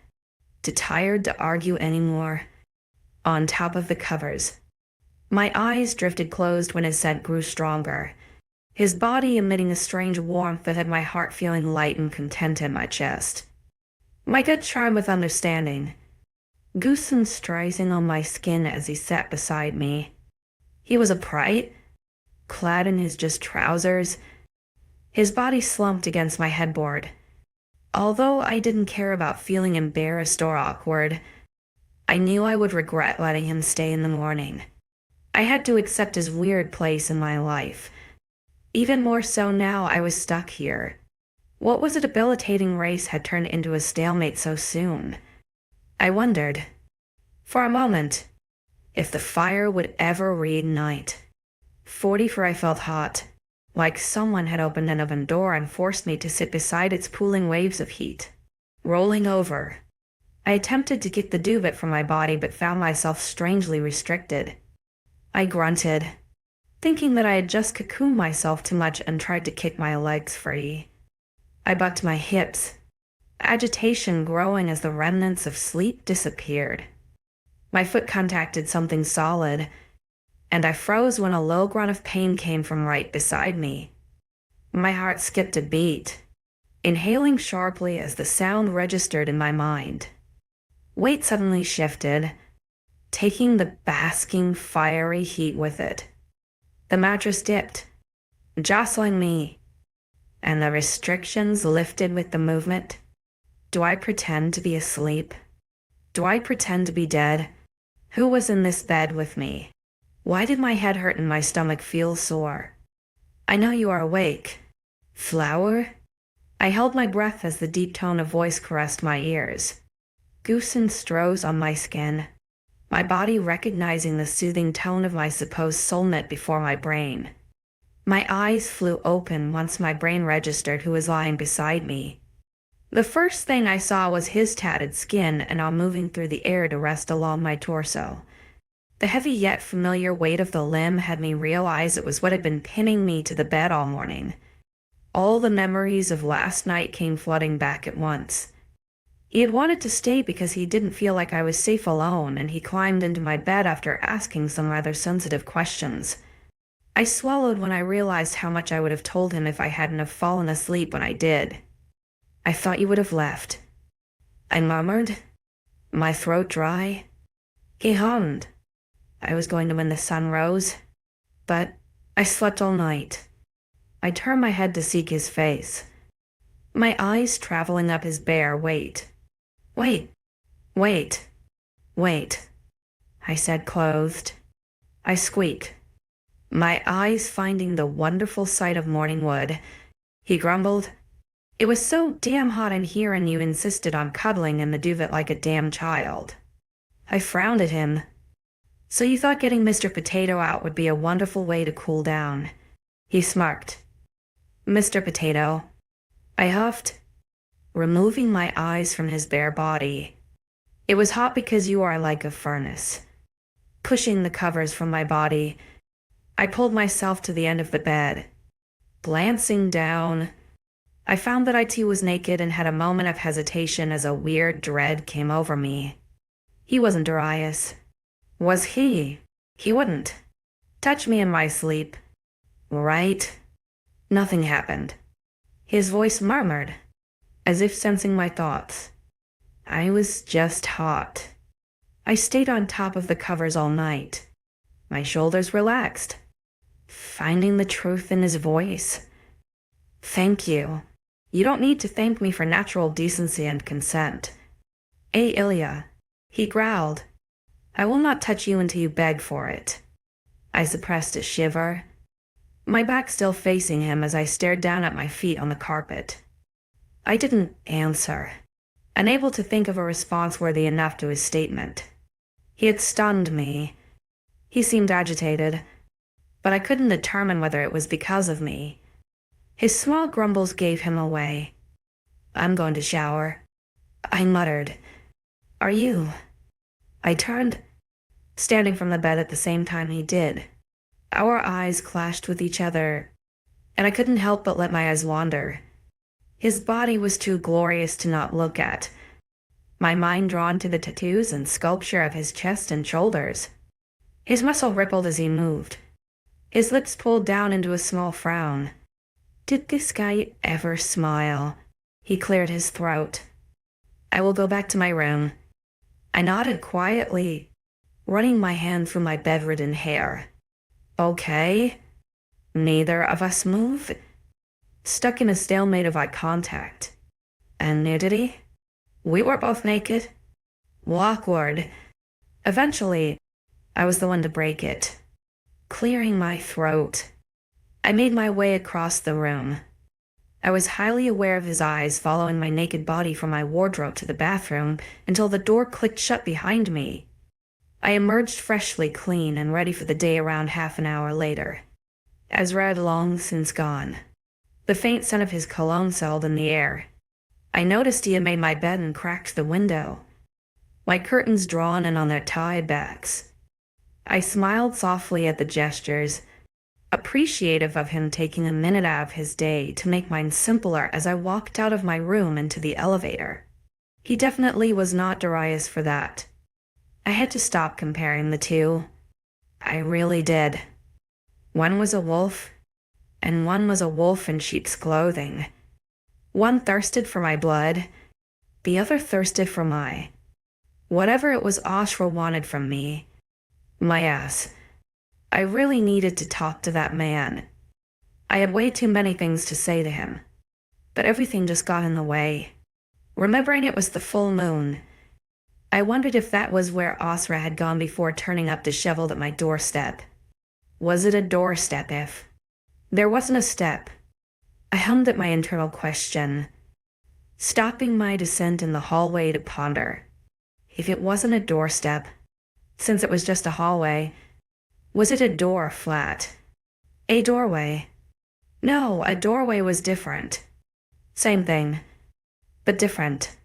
too tired to argue anymore, on top of the covers. My eyes drifted closed when his scent grew stronger, his body emitting a strange warmth that had my heart feeling light and content in my chest. My gut chimed with understanding, 𝐿 striking on my skin as he sat beside me. He was upright, clad in his just trousers. His body slumped against my headboard. Although I didn't care about feeling embarrassed or awkward, I knew I would regret letting him stay in the morning. I had to accept his weird place in my life. Even more so now I was stuck here. What was a debilitating race had turned into a stalemate so soon? I wondered, for a moment, if the fire would ever reignite. 44 I felt hot, like someone had opened an oven door and forced me to sit beside its pooling waves of heat. Rolling over, I attempted to get the duvet from my body but found myself strangely restricted. I grunted, thinking that I had just cocooned myself too much and tried to kick my legs free. I bucked my hips, agitation growing as the remnants of sleep disappeared. My foot contacted something solid, and I froze when a low grunt of pain came from right beside me. My heart skipped a beat, inhaling sharply as the sound registered in my mind. Weight suddenly shifted, taking the basking, fiery heat with it. The mattress dipped, jostling me, and the restrictions lifted with the movement. Do I pretend to be asleep? Do I pretend to be dead? Who was in this bed with me? Why did my head hurt and my stomach feel sore? I know you are awake. Flower? I held my breath as the deep tone of voice caressed my ears. 𝐿𝐿 on my skin, my body recognizing the soothing tone of my supposed soulmate before my brain. My eyes flew open once my brain registered who was lying beside me. The first thing I saw was his tatted skin and arm moving through the air to rest along my torso. The heavy yet familiar weight of the limb had me realize it was what had been pinning me to the bed all morning. All the memories of last night came flooding back at once. He had wanted to stay because he didn't feel like I was safe alone, and he climbed into my bed after asking some rather sensitive questions. I swallowed when I realized how much I would have told him if I hadn't have fallen asleep when I did. "I thought you would have left," I murmured, my throat dry. He hummed. I was going to when the sun rose, but I slept all night. I turned my head to seek his face, my eyes traveling up his bare wait. "Wait, wait, wait," I said, clothed. I squeaked, my eyes finding the wonderful sight of morning wood. He grumbled, "It was so damn hot in here and you insisted on cuddling in the duvet like a damn child." I frowned at him. "So you thought getting Mr. Potato out would be a wonderful way to cool down?" He smirked. "Mr. Potato," I huffed, removing my eyes from his bare body. "It was hot because you are like a furnace." Pushing the covers from my body, I pulled myself to the end of the bed. Glancing down, I found that 𝐼𝐸 was naked and had a moment of hesitation as a weird dread came over me. He wasn't Darius. Was he? He wouldn't touch me in my sleep, right? Nothing happened. His voice murmured, as if sensing my thoughts. I was just hot. I stayed on top of the covers all night. My shoulders relaxed, finding the truth in his voice. "Thank you. You don't need to thank me for natural decency and consent." 𝐊𝐢𝐬, he growled. "I will not touch you until you beg for it." I suppressed a shiver, my back still facing him as I stared down at my feet on the carpet. I didn't answer, unable to think of a response worthy enough to his statement. He had stunned me. He seemed agitated, but I couldn't determine whether it was because of me. His small grumbles gave him away. "I'm going to shower," I muttered. "Are you?" I turned, standing from the bed at the same time he did. Our eyes clashed with each other, and I couldn't help but let my eyes wander. His body was too glorious to not look at, my mind drawn to the tattoos and sculpture of his chest and shoulders. His muscle rippled as he moved. His lips pulled down into a small frown. Did this guy ever smile? He cleared his throat. "I will go back to my room." I nodded quietly, running my hand through my bedridden hair. "Okay." Neither of us moved, stuck in a stalemate of eye contact. And nudity? We were both naked. Awkward. Eventually, I was the one to break it. Clearing my throat, I made my way across the room. I was highly aware of his eyes following my naked body from my wardrobe to the bathroom until the door clicked shut behind me. I emerged freshly clean and ready for the day around half an hour later. 𝐿𝐲 had long since gone. The faint scent of his cologne settled in the air. I noticed he had made my bed and cracked the window, my curtains drawn in on their tied backs. I smiled softly at the gestures, appreciative of him taking a minute out of his day to make mine simpler as I walked out of my room into the elevator. He definitely was not Darius for that. I had to stop comparing the two. I really did. One was a wolf, and one was a wolf in sheep's clothing. One thirsted for my blood, the other thirsted for whatever it was 𝐿𝐲𝐻𝐸 wanted from me. My ass. I really needed to talk to that man. I had way too many things to say to him, but everything just got in the way. Remembering it was the full moon, I wondered if that was where 𝐿𝐲𝐻𝐸 had gone before turning up disheveled at my doorstep. Was it a doorstep if there wasn't a step? I hummed at my internal question, stopping my descent in the hallway to ponder. If it wasn't a doorstep, since it was just a hallway, was it a door flat? A doorway? No, a doorway was different. Same thing, but different.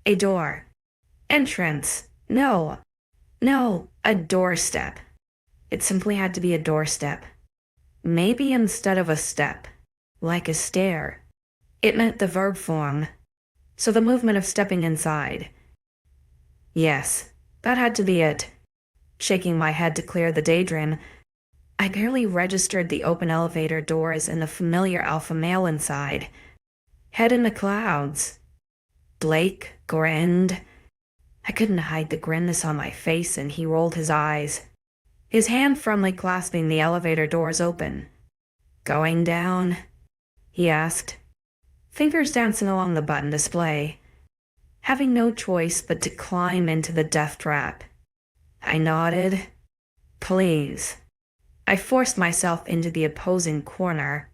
A door. Entrance. No, A doorstep. It simply had to be a doorstep. Maybe instead of a step, like a stair, it meant the verb form, so the movement of stepping inside. Yes, that had to be it. Shaking my head to clear the daydream, I barely registered the open elevator doors and the familiar alpha male inside. Head in the clouds. Blake grinned. I couldn't hide the grinness on my face, and he rolled his eyes, his hand firmly clasping the elevator doors open. "Going down?" he asked, fingers dancing along the button display, having no choice but to climb into the death trap. I nodded. "Please." I forced myself into the opposing corner,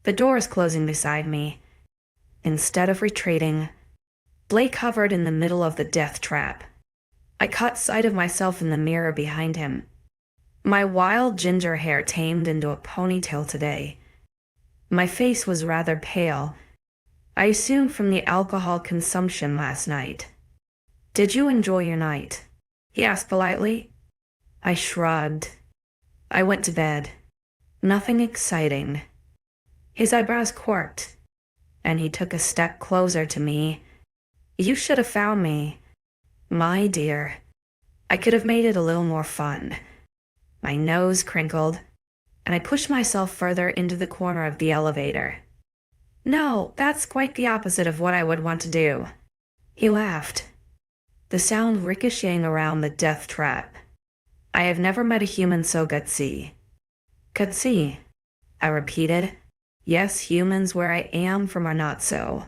the doors closing beside me. Instead of retreating, Blake hovered in the middle of the death trap. I caught sight of myself in the mirror behind him. My wild ginger hair tamed into a ponytail today. My face was rather pale, I assumed from the alcohol consumption last night. "Did you enjoy your night?" he asked politely. I shrugged. I went to bed. Nothing exciting. His eyebrows quirked, and he took a step closer to me. "You should have found me. My dear, I could have made it a little more fun." My nose crinkled, and I pushed myself further into the corner of the elevator. "No, that's quite the opposite of what I would want to do." He laughed, the sound ricocheting around the death trap. "I have never met a human so gutsy." "Gutsy," I repeated. "Yes, humans where I am from are not so.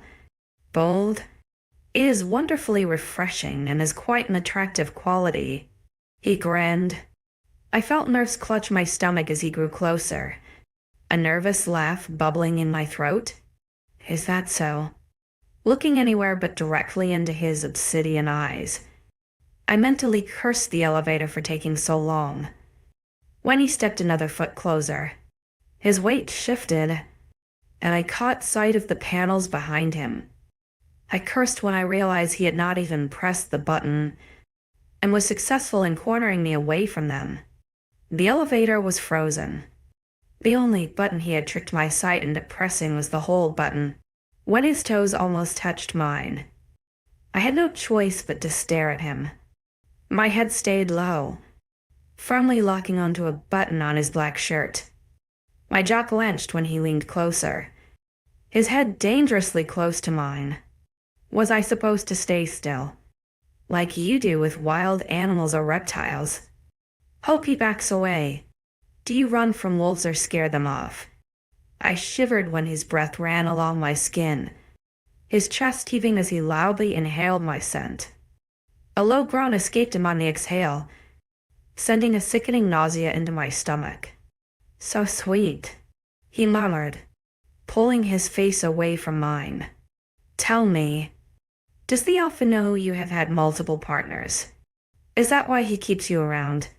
Bold. It is wonderfully refreshing and is quite an attractive quality." He grinned. I felt nerves clutch my stomach as he grew closer, a nervous laugh bubbling in my throat. "Is that so?" Looking anywhere but directly into his obsidian eyes, I mentally cursed the elevator for taking so long. When he stepped another foot closer, his weight shifted, and I caught sight of the panels behind him. I cursed when I realized he had not even pressed the button and was successful in cornering me away from them. The elevator was frozen. The only button he had tricked my sight into pressing was the hold button, when his toes almost touched mine. I had no choice but to stare at him. My head stayed low, firmly locking onto a button on his black shirt. My jaw clenched when he leaned closer, his head dangerously close to mine. Was I supposed to stay still, like you do with wild animals or reptiles? Hope he backs away. Do you run from wolves or scare them off? I shivered when his breath ran along my skin, his chest heaving as he loudly inhaled my scent. A low groan escaped him on the exhale, sending a sickening nausea into my stomach. "So sweet," he murmured, pulling his face away from mine. "Tell me, does the Alpha know you have had multiple partners? Is that why he keeps you around?"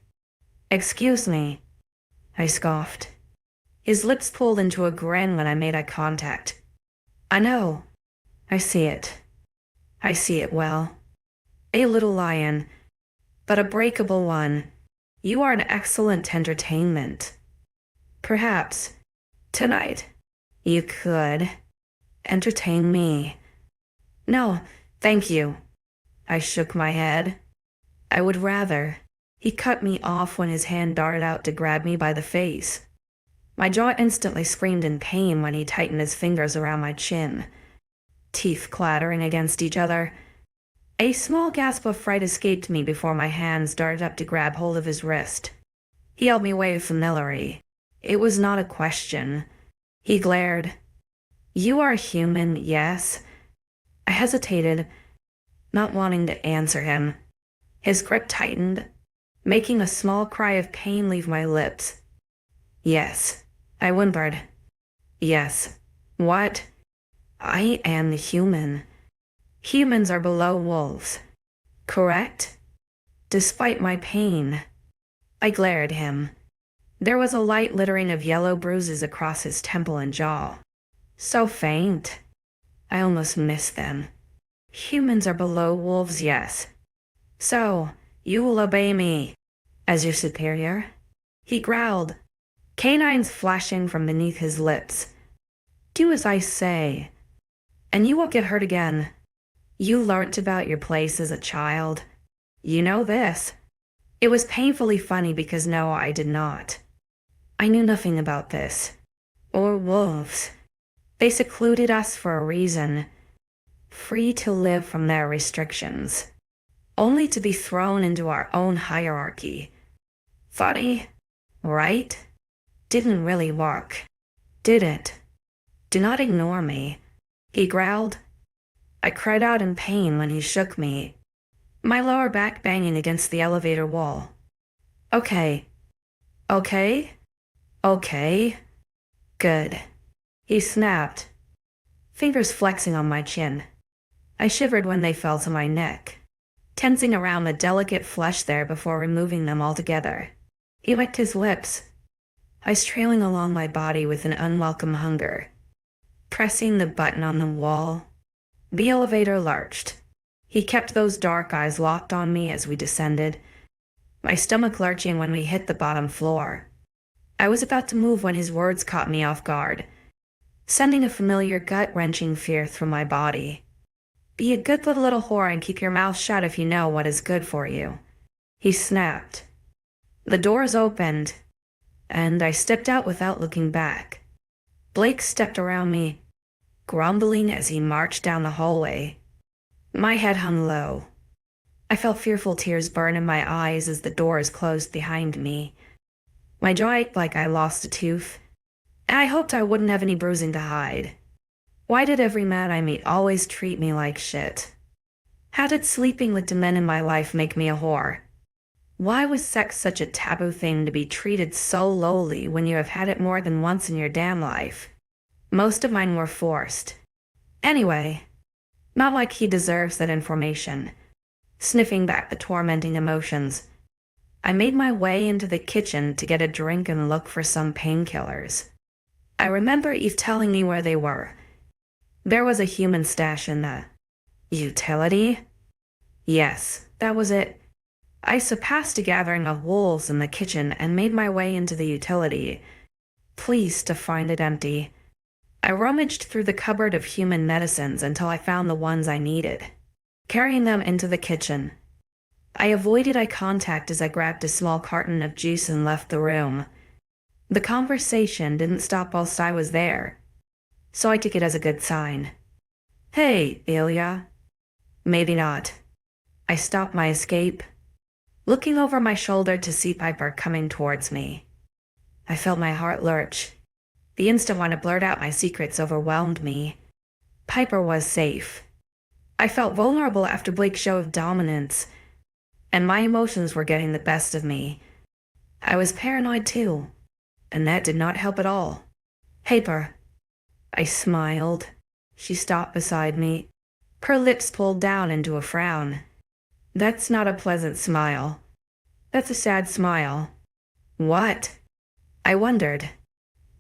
"Excuse me," I scoffed. His lips pulled into a grin when I made eye contact. "I know. I see it. I see it well. A little lion, but a breakable one. You are an excellent entertainment. Perhaps, tonight, you could entertain me." "No, thank you." I shook my head. "I would rather." He cut me off when his hand darted out to grab me by the face. My jaw instantly screamed in pain when he tightened his fingers around my chin, teeth clattering against each other. A small gasp of fright escaped me before my hands darted up to grab hold of his wrist. He held me away familiarly. It was not a question. He glared. "You are human, yes?" I hesitated, not wanting to answer him. His grip tightened, making a small cry of pain leave my lips. "Yes," I whimpered. "Yes. What?" "I am human. Humans are below wolves. Correct?" Despite my pain, I glared at him. There was a light littering of yellow bruises across his temple and jaw. So faint, I almost missed them. "Humans are below wolves, yes. So, you will obey me." As your superior? He growled, canines flashing from beneath his lips. Do as I say, and you won't get hurt again. You learnt about your place as a child. You know this. It was painfully funny because no, I did not. I knew nothing about this. Or wolves. They secluded us for a reason. Free to live from their restrictions. Only to be thrown into our own hierarchy. Funny, right? Didn't really work, did it? Do not ignore me, he growled. I cried out in pain when he shook me, my lower back banging against the elevator wall. Okay. Okay? Okay. Good. He snapped, fingers flexing on my chin. I shivered when they fell to my neck, tensing around the delicate flesh there before removing them altogether. He licked his lips, eyes trailing along my body with an unwelcome hunger. Pressing the button on the wall, the elevator lurched. He kept those dark eyes locked on me as we descended, my stomach lurching when we hit the bottom floor. I was about to move when his words caught me off guard, sending a familiar gut-wrenching fear through my body. Be a good little whore and keep your mouth shut if you know what is good for you, he snapped. The doors opened, and I stepped out without looking back. Blake stepped around me, grumbling as he marched down the hallway. My head hung low. I felt fearful tears burn in my eyes as the doors closed behind me. My jaw ached like I lost a tooth, and I hoped I wouldn't have any bruising to hide. Why did every man I meet always treat me like shit? How did sleeping with the men in my life make me a whore? Why was sex such a taboo thing to be treated so lowly when you have had it more than once in your damn life? Most of mine were forced. Anyway, not like he deserves that information. Sniffing back the tormenting emotions, I made my way into the kitchen to get a drink and look for some painkillers. I remember Eve telling me where they were. There was a human stash in the utility? Yes, that was it. I surpassed a gathering of wolves in the kitchen and made my way into the utility, pleased to find it empty. I rummaged through the cupboard of human medicines until I found the ones I needed, carrying them into the kitchen. I avoided eye contact as I grabbed a small carton of juice and left the room. The conversation didn't stop whilst I was there, so I took it as a good sign. Hey, 𝐊𝐤. Maybe not. I stopped my escape, looking over my shoulder to see Piper coming towards me. I felt my heart lurch. The instant want to blurt out my secrets overwhelmed me. Piper was safe. I felt vulnerable after Blake's show of dominance, and my emotions were getting the best of me. I was paranoid too, and that did not help at all. Piper. I smiled. She stopped beside me, her lips pulled down into a frown. That's not a pleasant smile. That's a sad smile. What? I wondered,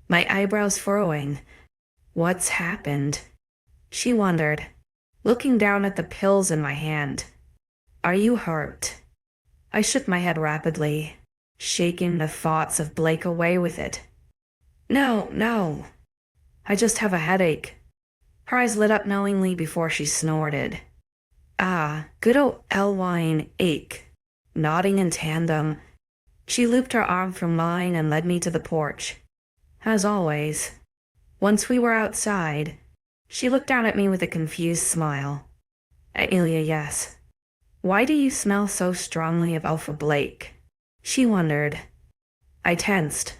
my eyebrows furrowing. What's happened? She wondered, looking down at the pills in my hand. Are you hurt? I shook my head rapidly, shaking the thoughts of Blake away with it. No. I just have a headache. Her eyes lit up knowingly before she snorted. Ah, good old 𝐊𝐢𝐬𝐬. Nodding in tandem, she looped her arm from mine and led me to the porch. As always, once we were outside, she looked down at me with a confused smile. 𝐊𝐤𝐬, yes. Why do you smell so strongly of Alpha Blake? She wondered. I tensed,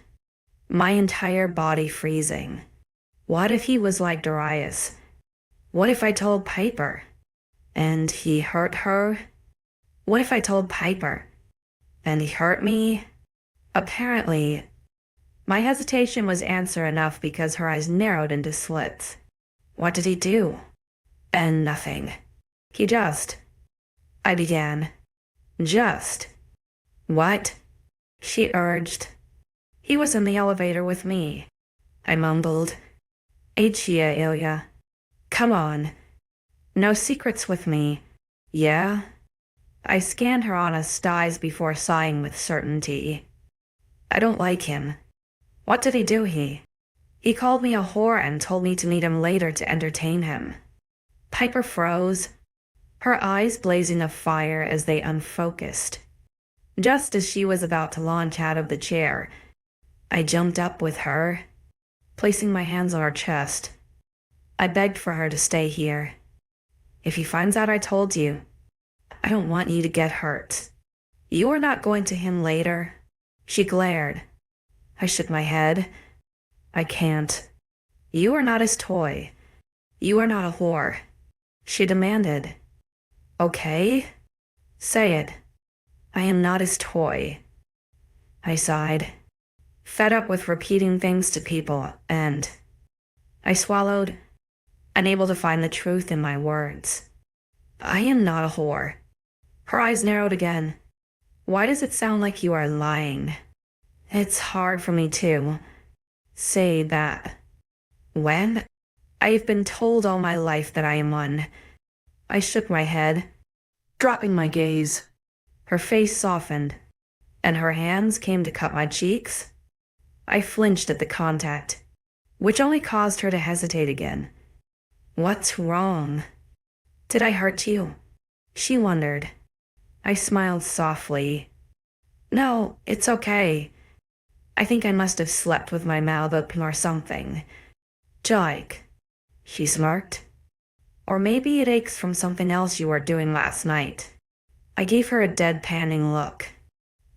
my entire body freezing. What if he was like Darius? What if I told Piper, and he hurt her? What if I told Piper, and he hurt me? Apparently, my hesitation was answer enough because her eyes narrowed into slits. What did he do? And nothing. He just... I began. Just. What? She urged. He was in the elevator with me. I mumbled. 𝐴𝐤𝐬𝐬. Come on. No secrets with me. Yeah? I scanned her honest eyes before sighing with certainty. I don't like him. What did he do? He called me a whore and told me to meet him later to entertain him. Piper froze, her eyes blazing a fire as they unfocused. Just as she was about to launch out of the chair, I jumped up with her, placing my hands on her chest. I begged for her to stay here. If he finds out I told you, I don't want you to get hurt. You are not going to him later. She glared. I shook my head. I can't. You are not his toy. You are not a whore. She demanded. Okay? Say it. I am not his toy. I sighed, fed up with repeating things to people, and I swallowed, unable to find the truth in my words. I am not a whore. Her eyes narrowed again. Why does it sound like you are lying? It's hard for me to say that. When? I have been told all my life that I am one. I shook my head, dropping my gaze. Her face softened, and her hands came to cup my cheeks. I flinched at the contact, which only caused her to hesitate again. What's wrong? Did I hurt you? She wondered. I smiled softly. No, it's okay. I think I must have slept with my mouth open or something. Jike, she smirked. Or maybe it aches from something else you were doing last night. I gave her a deadpanning look.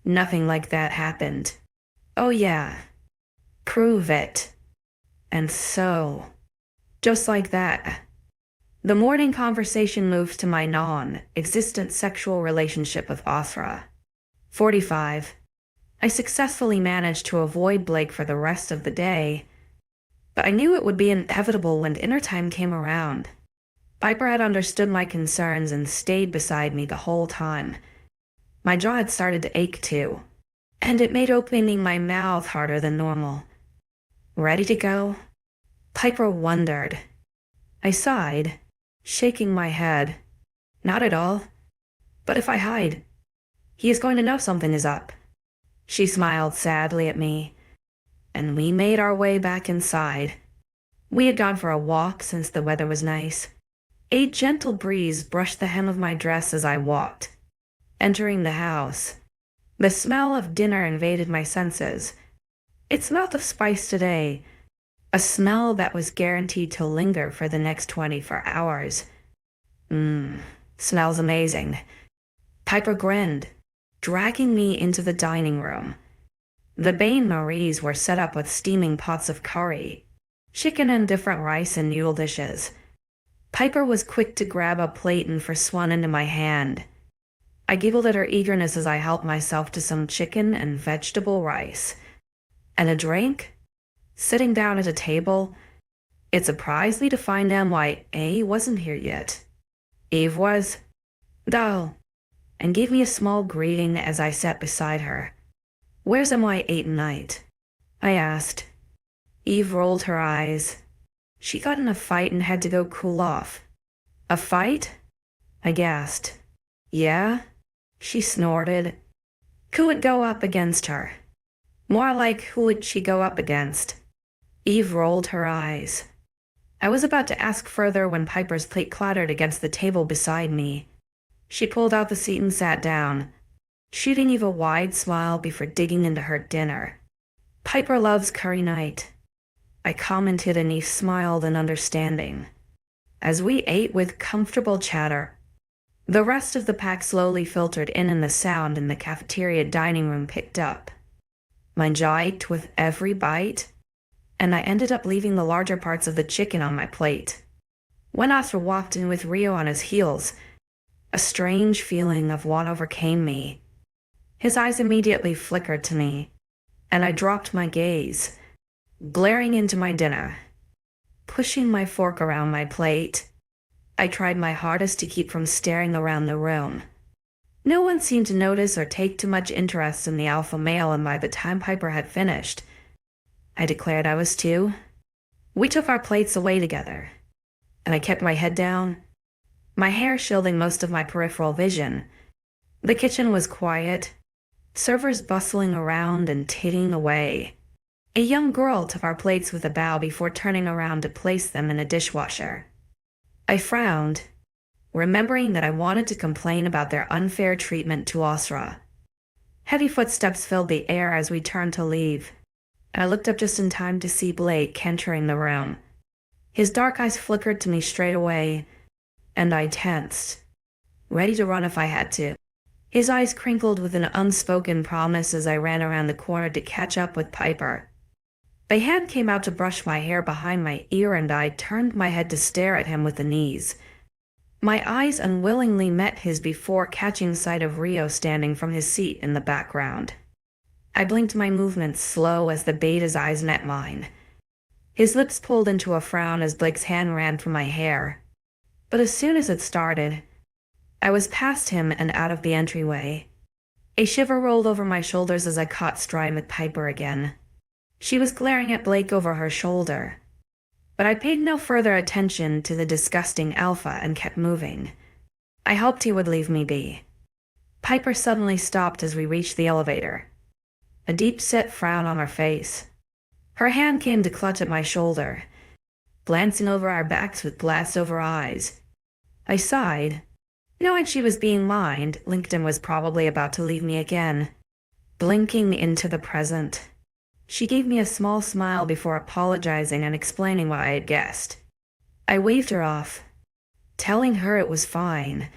Nothing like that happened. Oh yeah. Prove it. And so, just like that, the morning conversation moved to my non-existent sexual relationship with 𝐊𝐲. 45. I successfully managed to avoid Blake for the rest of the day, but I knew it would be inevitable when dinner time came around. Piper had understood my concerns and stayed beside me the whole time. My jaw had started to ache too, and it made opening my mouth harder than normal. Ready to go? Piper wondered. I sighed, shaking my head. Not at all. But if I hide, he is going to know something is up. She smiled sadly at me, and we made our way back inside. We had gone for a walk since the weather was nice. A gentle breeze brushed the hem of my dress as I walked. Entering the house, the smell of dinner invaded my senses. It smelled of spice today, a smell that was guaranteed to linger for the next 24 hours. Smells amazing. Piper grinned, dragging me into the dining room. The bain-maries were set up with steaming pots of curry, chicken and different rice and noodle dishes. Piper was quick to grab a plate and force one into my hand. I giggled at her eagerness as I helped myself to some chicken and vegetable rice. And a drink? Sitting down at a table, it surprised me to find 𝐊𝐢𝐬 wasn't here yet. Eve was, though, and gave me a small greeting as I sat beside her. Where's 𝐊𝐢𝐬 tonight? I asked. Eve rolled her eyes. She got in a fight and had to go cool off. A fight? I gasped. Yeah? She snorted. Who would go up against her? More like who would she go up against? Eve rolled her eyes. I was about to ask further when Piper's plate clattered against the table beside me. She pulled out the seat and sat down, shooting Eve a wide smile before digging into her dinner. Piper loves curry night, I commented, and Eve smiled in understanding. As we ate with comfortable chatter, the rest of the pack slowly filtered in and the sound in the cafeteria dining room picked up. My jaw ached with every bite, and I ended up leaving the larger parts of the chicken on my plate. When 𝐊𝐲 walked in with Rio on his heels, a strange feeling of what overcame me. His eyes immediately flickered to me, and I dropped my gaze, glaring into my dinner. Pushing my fork around my plate, I tried my hardest to keep from staring around the room. No one seemed to notice or take too much interest in the alpha male, and by the time Piper had finished, I declared I was too. We took our plates away together, and I kept my head down, my hair shielding most of my peripheral vision, The kitchen was quiet, servers bustling around and titting away. A young girl took our plates with a bow before turning around to place them in a dishwasher. I frowned, remembering that I wanted to complain about their unfair treatment to 𝐊𝐲𝐻. Heavy footsteps filled the air as we turned to leave, and I looked up just in time to see Blake entering the room. His dark eyes flickered to me straight away, and I tensed, ready to run if I had to. His eyes crinkled with an unspoken promise as I ran around the corner to catch up with Piper. A hand came out to brush my hair behind my ear, and I turned my head to stare at him with unease. My eyes unwillingly met his before catching sight of Rio standing from his seat in the background. I blinked, my movements slow as the beta's eyes met mine. His lips pulled into a frown as Blake's hand ran through my hair. But as soon as it started, I was past him and out of the entryway. A shiver rolled over my shoulders as I caught stride with Piper again. She was glaring at Blake over her shoulder, but I paid no further attention to the disgusting alpha and kept moving. I hoped he would leave me be. Piper suddenly stopped as we reached the elevator, a deep-set frown on her face. Her hand came to clutch at my shoulder, glancing over our backs with glassed-over eyes. I sighed, knowing she was being mined. LinkedIn was probably about to leave me again. Blinking into the present, she gave me a small smile before apologizing and explaining what I had guessed. I waved her off, telling her it was fine,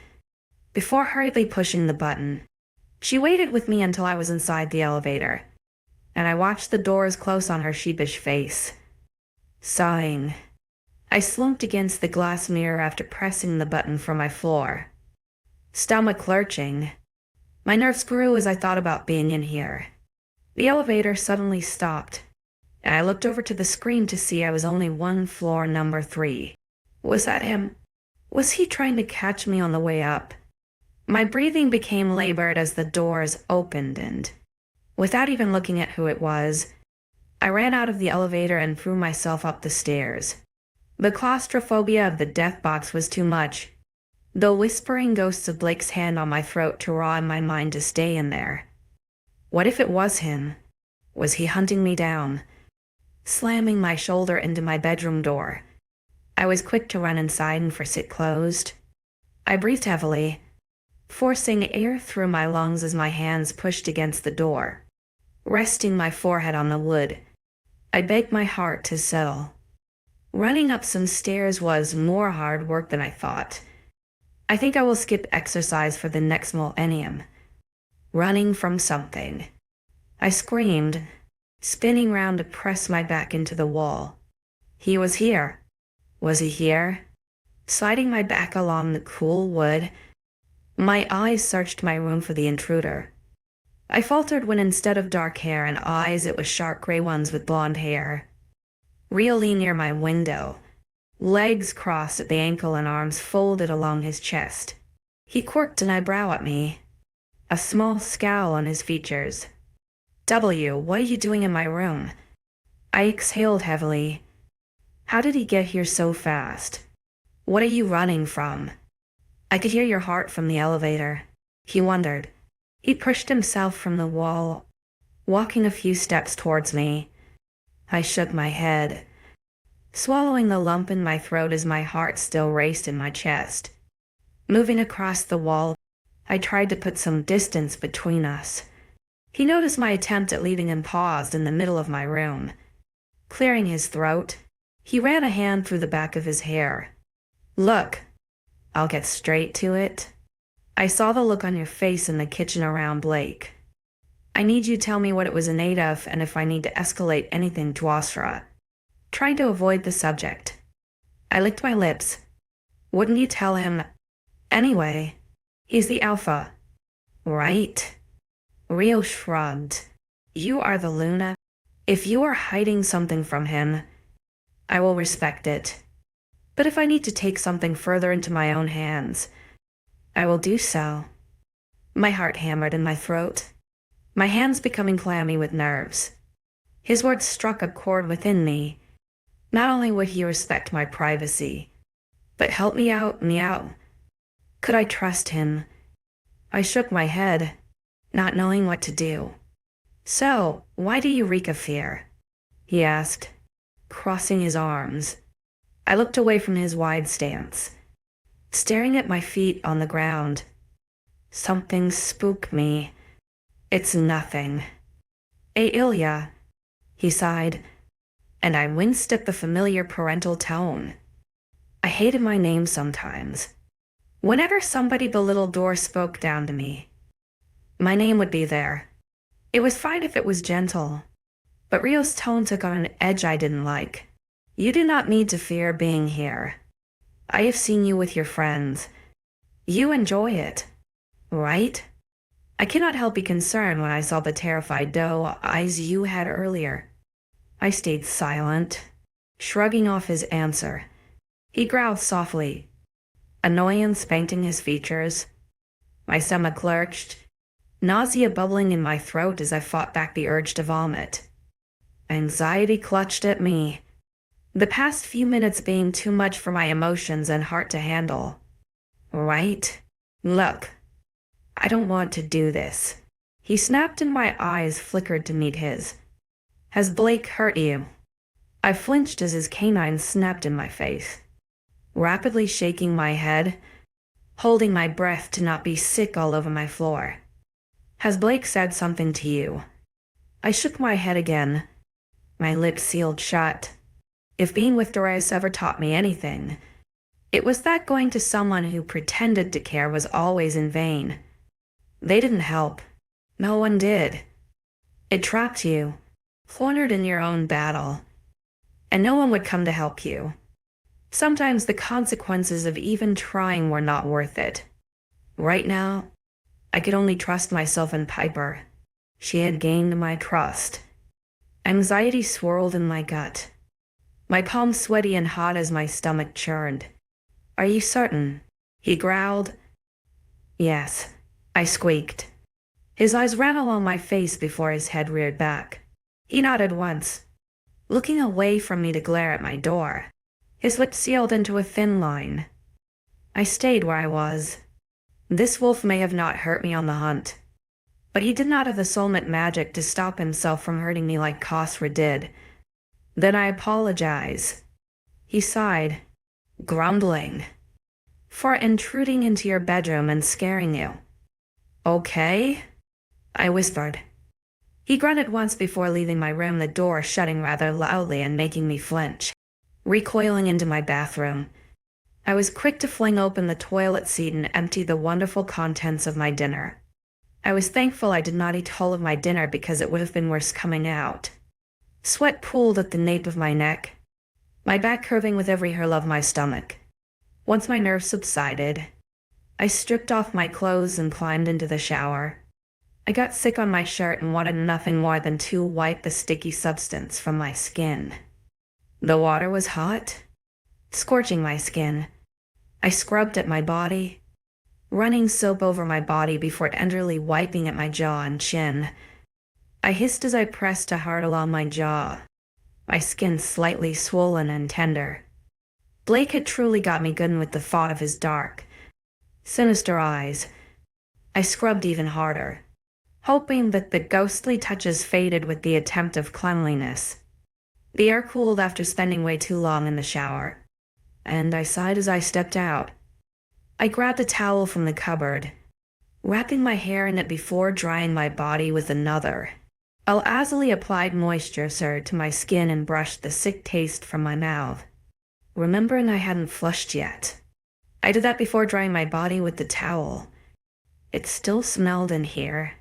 before hurriedly pushing the button. She waited with me until I was inside the elevator, and I watched the doors close on her sheepish face. Sighing, I slumped against the glass mirror after pressing the button from my floor. Stomach lurching, my nerves grew as I thought about being in here. The elevator suddenly stopped, and I looked over to the screen to see I was only one floor number 3. Was that him? Was he trying to catch me on the way up? My breathing became labored as the doors opened, and, without even looking at who it was, I ran out of the elevator and threw myself up the stairs. The claustrophobia of the death box was too much, the whispering ghosts of Blake's hand on my throat to raw in my mind to stay in there. What if it was him? Was he hunting me down? Slamming my shoulder into my bedroom door, I was quick to run inside and force it closed. I breathed heavily, forcing air through my lungs as my hands pushed against the door. Resting my forehead on the wood, I begged my heart to settle. Running up some stairs was more hard work than I thought. I think I will skip exercise for the next millennium. Running from something. I screamed, spinning round to press my back into the wall. He was here. Was he here? Sliding my back along the cool wood, my eyes searched my room for the intruder. I faltered when instead of dark hair and eyes, it was sharp gray ones with blonde hair. Really near my window, legs crossed at the ankle and arms folded along his chest. He quirked an eyebrow at me, a small scowl on his features. "W, what are you doing in my room?" I exhaled heavily. How did he get here so fast? What are you running from? I could hear your heart from the elevator, he wondered. He pushed himself from the wall, walking a few steps towards me. I shook my head, swallowing the lump in my throat as my heart still raced in my chest. Moving across the wall, I tried to put some distance between us. He noticed my attempt at leaving and paused in the middle of my room. Clearing his throat, he ran a hand through the back of his hair. "Look, I'll get straight to it. I saw the look on your face in the kitchen around Blake. I need you to tell me what it was in aid of and if I need to escalate anything to 𝐊𝐲𝐻." Trying to avoid the subject, I licked my lips. Wouldn't you tell him? Anyway, he's the alpha, right? Rio shrugged. You are the Luna. If you are hiding something from him, I will respect it. But if I need to take something further into my own hands, I will do so. My heart hammered in my throat, my hands becoming clammy with nerves. His words struck a chord within me. Not only would he respect my privacy, but help me out, meow. Could I trust him? I shook my head, not knowing what to do. So, why do you reek of fear? He asked, crossing his arms. I looked away from his wide stance, staring at my feet on the ground. Something spooked me. It's nothing. 𝐊𝐢𝐬𝐩, he sighed, and I winced at the familiar parental tone. I hated my name sometimes. Whenever somebody belittled or spoke down to me, my name would be there. It was fine if it was gentle, but Rio's tone took on an edge I didn't like. You do not need to fear being here. I have seen you with your friends. You enjoy it, right? I cannot help be concerned when I saw the terrified doe eyes you had earlier. I stayed silent, shrugging off his answer. He growled softly, annoyance painting his features. My stomach lurched, nausea bubbling in my throat as I fought back the urge to vomit. Anxiety clutched at me, the past few minutes being too much for my emotions and heart to handle. Right? Look, I don't want to do this. He snapped and my eyes flickered to meet his. Has Blake hurt you? I flinched as his canine snapped in my face, rapidly shaking my head, holding my breath to not be sick all over my floor. Has Blake said something to you? I shook my head again, my lips sealed shut. If being with Darius ever taught me anything, it was that going to someone who pretended to care was always in vain. They didn't help. No one did. It trapped you, cornered in your own battle, and no one would come to help you. Sometimes the consequences of even trying were not worth it. Right now, I could only trust myself and Piper. She had gained my trust. Anxiety swirled in my gut, my palms sweaty and hot as my stomach churned. Are you certain? He growled. Yes, I squeaked. His eyes ran along my face before his head reared back. He nodded once, looking away from me to glare at my door. His lips sealed into a thin line. I stayed where I was. This wolf may have not hurt me on the hunt, but he did not have the soulmate magic to stop himself from hurting me like 𝐊𝐲 did. Then I apologize. He sighed, grumbling, for intruding into your bedroom and scaring you. Okay? I whispered. He grunted once before leaving my room, the door shutting rather loudly and making me flinch. Recoiling into my bathroom, I was quick to fling open the toilet seat and empty the wonderful contents of my dinner. I was thankful I did not eat all of my dinner because it would have been worse coming out. Sweat pooled at the nape of my neck, my back curving with every hurl of my stomach. Once my nerves subsided, I stripped off my clothes and climbed into the shower. I got sick on my shirt and wanted nothing more than to wipe the sticky substance from my skin. The water was hot, scorching my skin. I scrubbed at my body, running soap over my body before tenderly wiping at my jaw and chin. I hissed as I pressed a hard along my jaw, my skin slightly swollen and tender. Blake had truly got me good with the thought of his dark, sinister eyes. I scrubbed even harder, hoping that the ghostly touches faded with the attempt of cleanliness. The air cooled after spending way too long in the shower, and I sighed as I stepped out. I grabbed a towel from the cupboard, wrapping my hair in it before drying my body with another. 𝐊𝐲𝐬𝐷 applied moisture to my skin and brushed the sick taste from my mouth, remembering I hadn't flushed yet. I did that before drying my body with the towel. It still smelled in here.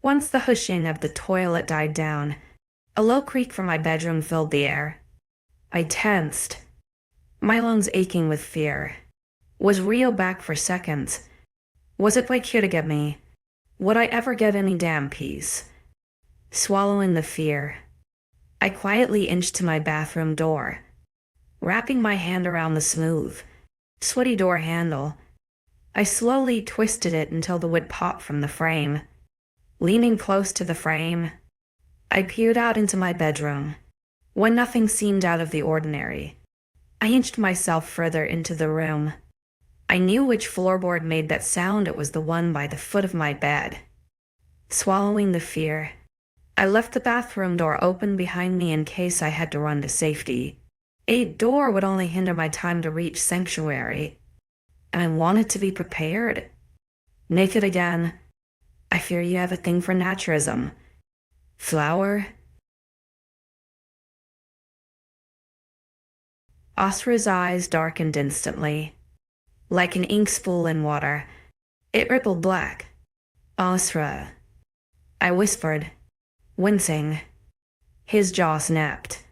Once the hushing of the toilet died down, a low creak from my bedroom filled the air. I tensed, my lungs aching with fear. Was Rio back for seconds? Was it like here to get me? Would I ever get any damn peace? Swallowing the fear, I quietly inched to my bathroom door, wrapping my hand around the smooth, sweaty door handle. I slowly twisted it until the wood popped from the frame. Leaning close to the frame, I peered out into my bedroom. When nothing seemed out of the ordinary, I inched myself further into the room. I knew which floorboard made that sound. It was the one by the foot of my bed. Swallowing the fear, I left the bathroom door open behind me in case I had to run to safety. A door would only hinder my time to reach sanctuary, and I wanted to be prepared. Naked again. I fear you have a thing for naturism. Flower? 𝐊𝐲𝐬𝐬 eyes darkened instantly. Like an ink spool in water, it rippled black. 𝐊𝐲𝐬𝐬, I whispered, wincing. His jaw snapped,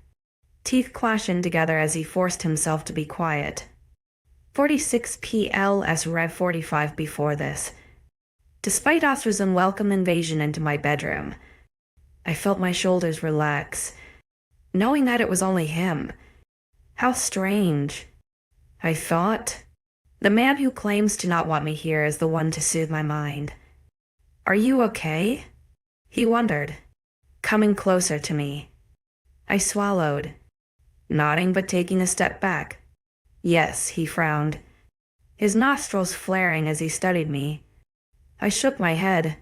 teeth clashing together as he forced himself to be quiet. 46 PLS Rev 45 before this. Despite 𝐊𝐲𝐬's unwelcome invasion into my bedroom, I felt my shoulders relax, knowing that it was only him. How strange. I thought. The man who claims to not want me here is the one to soothe my mind. Are you okay? He wondered, coming closer to me. I swallowed, nodding but taking a step back. Yes, he frowned, his nostrils flaring as he studied me. I shook my head,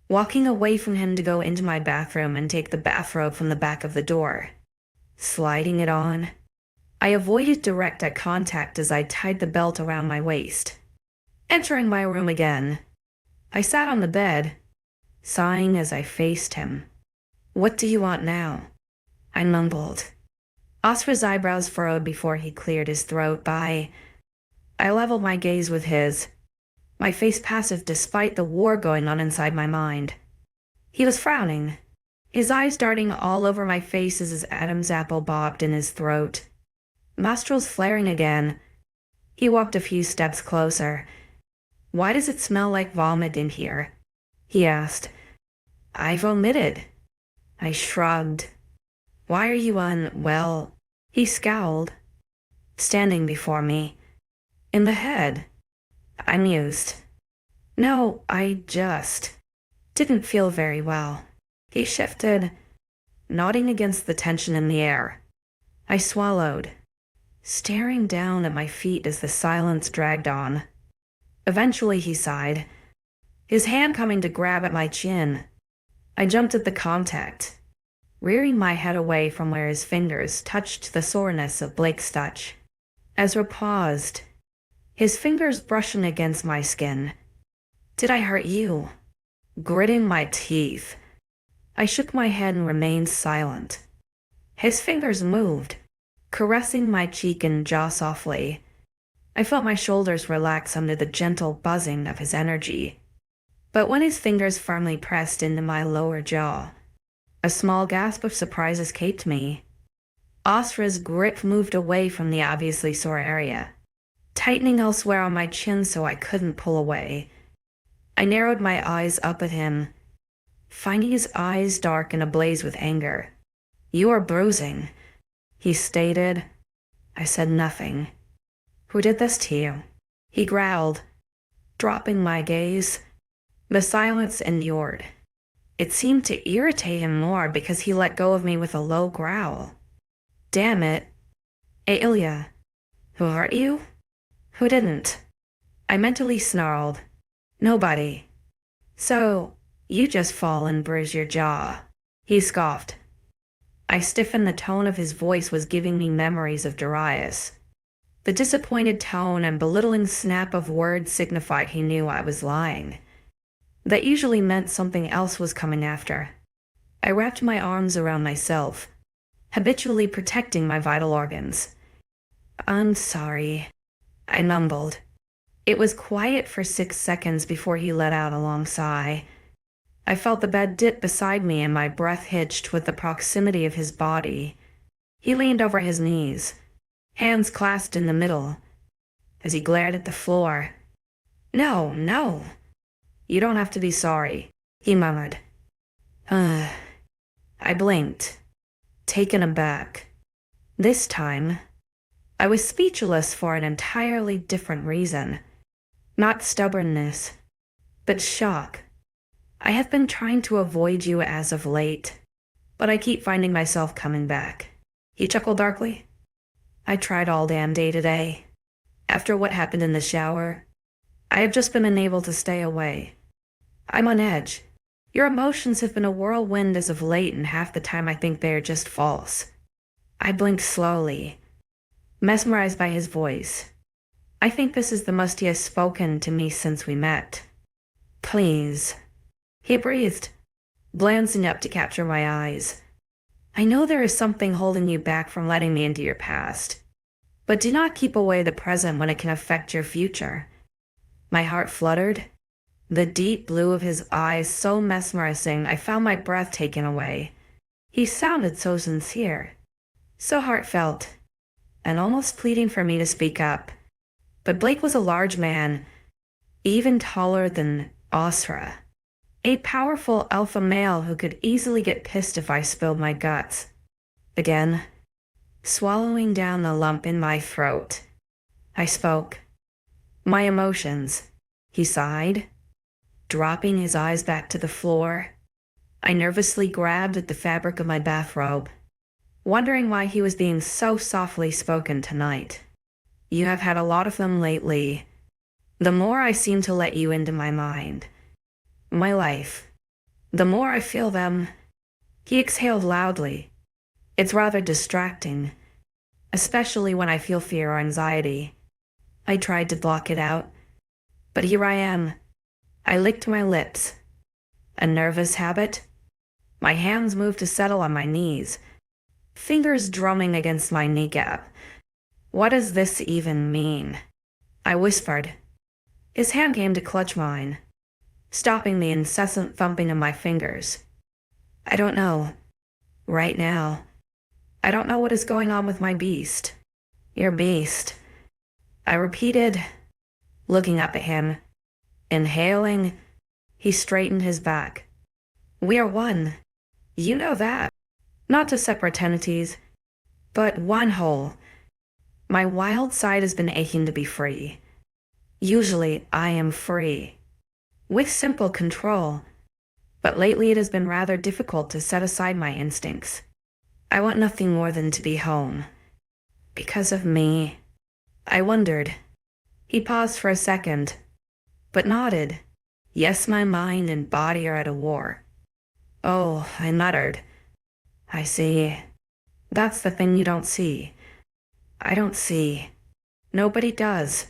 walking away from him to go into my bathroom and take the bathrobe from the back of the door. Sliding it on, I avoided direct eye contact as I tied the belt around my waist. Entering my room again, I sat on the bed, sighing as I faced him. What do you want now? I mumbled. 𝐊𝐲𝐬𝐬's eyebrows furrowed before he cleared his throat. I leveled my gaze with his, my face passive despite the war going on inside my mind. He was frowning, his eyes darting all over my face as his Adam's apple bobbed in his throat. Nostrils flaring again, he walked a few steps closer. Why does it smell like vomit in here? He asked. I vomited. I shrugged. Why are you unwell? He scowled, standing before me. In the head. I mused. No, I just didn't feel very well. He shifted, nodding against the tension in the air. I swallowed, staring down at my feet as the silence dragged on. Eventually he sighed, his hand coming to grab at my chin. I jumped at the contact, rearing my head away from where his fingers touched the soreness of Blake's touch. Ezra paused, his fingers brushing against my skin. Did I hurt you? Gritting my teeth, I shook my head and remained silent. His fingers moved, caressing my cheek and jaw softly. I felt my shoulders relax under the gentle buzzing of his energy. But when his fingers firmly pressed into my lower jaw, a small gasp of surprise escaped me. 𝐊𝐲𝐬𝐬's grip moved away from the obviously sore area, tightening elsewhere on my chin so I couldn't pull away. I narrowed my eyes up at him, finding his eyes dark and ablaze with anger. You are bruising, he stated. I said nothing. Who did this to you? He growled, dropping my gaze. The silence endured. It seemed to irritate him more because he let go of me with a low growl. Damn it. 𝐊𝐢𝐬𝐬, who hurt you? Who didn't? I mentally snarled. Nobody. So, you just fall and bruise your jaw. He scoffed. I stiffened. The tone of his voice was giving me memories of Darius. The disappointed tone and belittling snap of words signified he knew I was lying. That usually meant something else was coming after. I wrapped my arms around myself, habitually protecting my vital organs. I'm sorry, I mumbled. It was quiet for 6 seconds before he let out a long sigh. I felt the bed dip beside me and my breath hitched with the proximity of his body. He leaned over his knees, hands clasped in the middle, as he glared at the floor. No, no. You don't have to be sorry, he murmured. I blinked, taken aback. This time, I was speechless for an entirely different reason. Not stubbornness, but shock. I have been trying to avoid you as of late, but I keep finding myself coming back. He chuckled darkly. I tried all damn day today. After what happened in the shower, I have just been unable to stay away. I'm on edge. Your emotions have been a whirlwind as of late, and half the time I think they are just false. I blinked slowly, mesmerized by his voice. I think this is the most he has spoken to me since we met. Please, he breathed, glancing up to capture my eyes. I know there is something holding you back from letting me into your past, but do not keep away the present when it can affect your future. My heart fluttered, the deep blue of his eyes so mesmerizing I found my breath taken away. He sounded so sincere, so heartfelt, and almost pleading for me to speak up. But Blake was a large man, even taller than 𝐊𝐲𝐬, a powerful alpha male who could easily get pissed if I spilled my guts. Again, swallowing down the lump in my throat, I spoke. My emotions, he sighed, dropping his eyes back to the floor. I nervously grabbed at the fabric of my bathrobe, wondering why he was being so softly spoken tonight. You have had a lot of them lately. The more I seem to let you into my mind, my life, the more I feel them. He exhaled loudly. It's rather distracting, especially when I feel fear or anxiety. I tried to block it out, but here I am. I licked my lips. A nervous habit? My hands moved to settle on my knees, fingers drumming against my kneecap. What does this even mean? I whispered. His hand came to clutch mine, stopping the incessant thumping of my fingers. I don't know. Right now, I don't know what is going on with my beast. Your beast, I repeated, looking up at him. Inhaling, he straightened his back. We are one. You know that. Not two separate entities, but one whole. My wild side has been aching to be free. Usually, I am free, with simple control, but lately it has been rather difficult to set aside my instincts. I want nothing more than to be home. Because of me. I wondered. He paused for a second, but nodded. Yes, my mind and body are at a war. Oh, I muttered. I see. That's the thing you don't see. I don't see. Nobody does.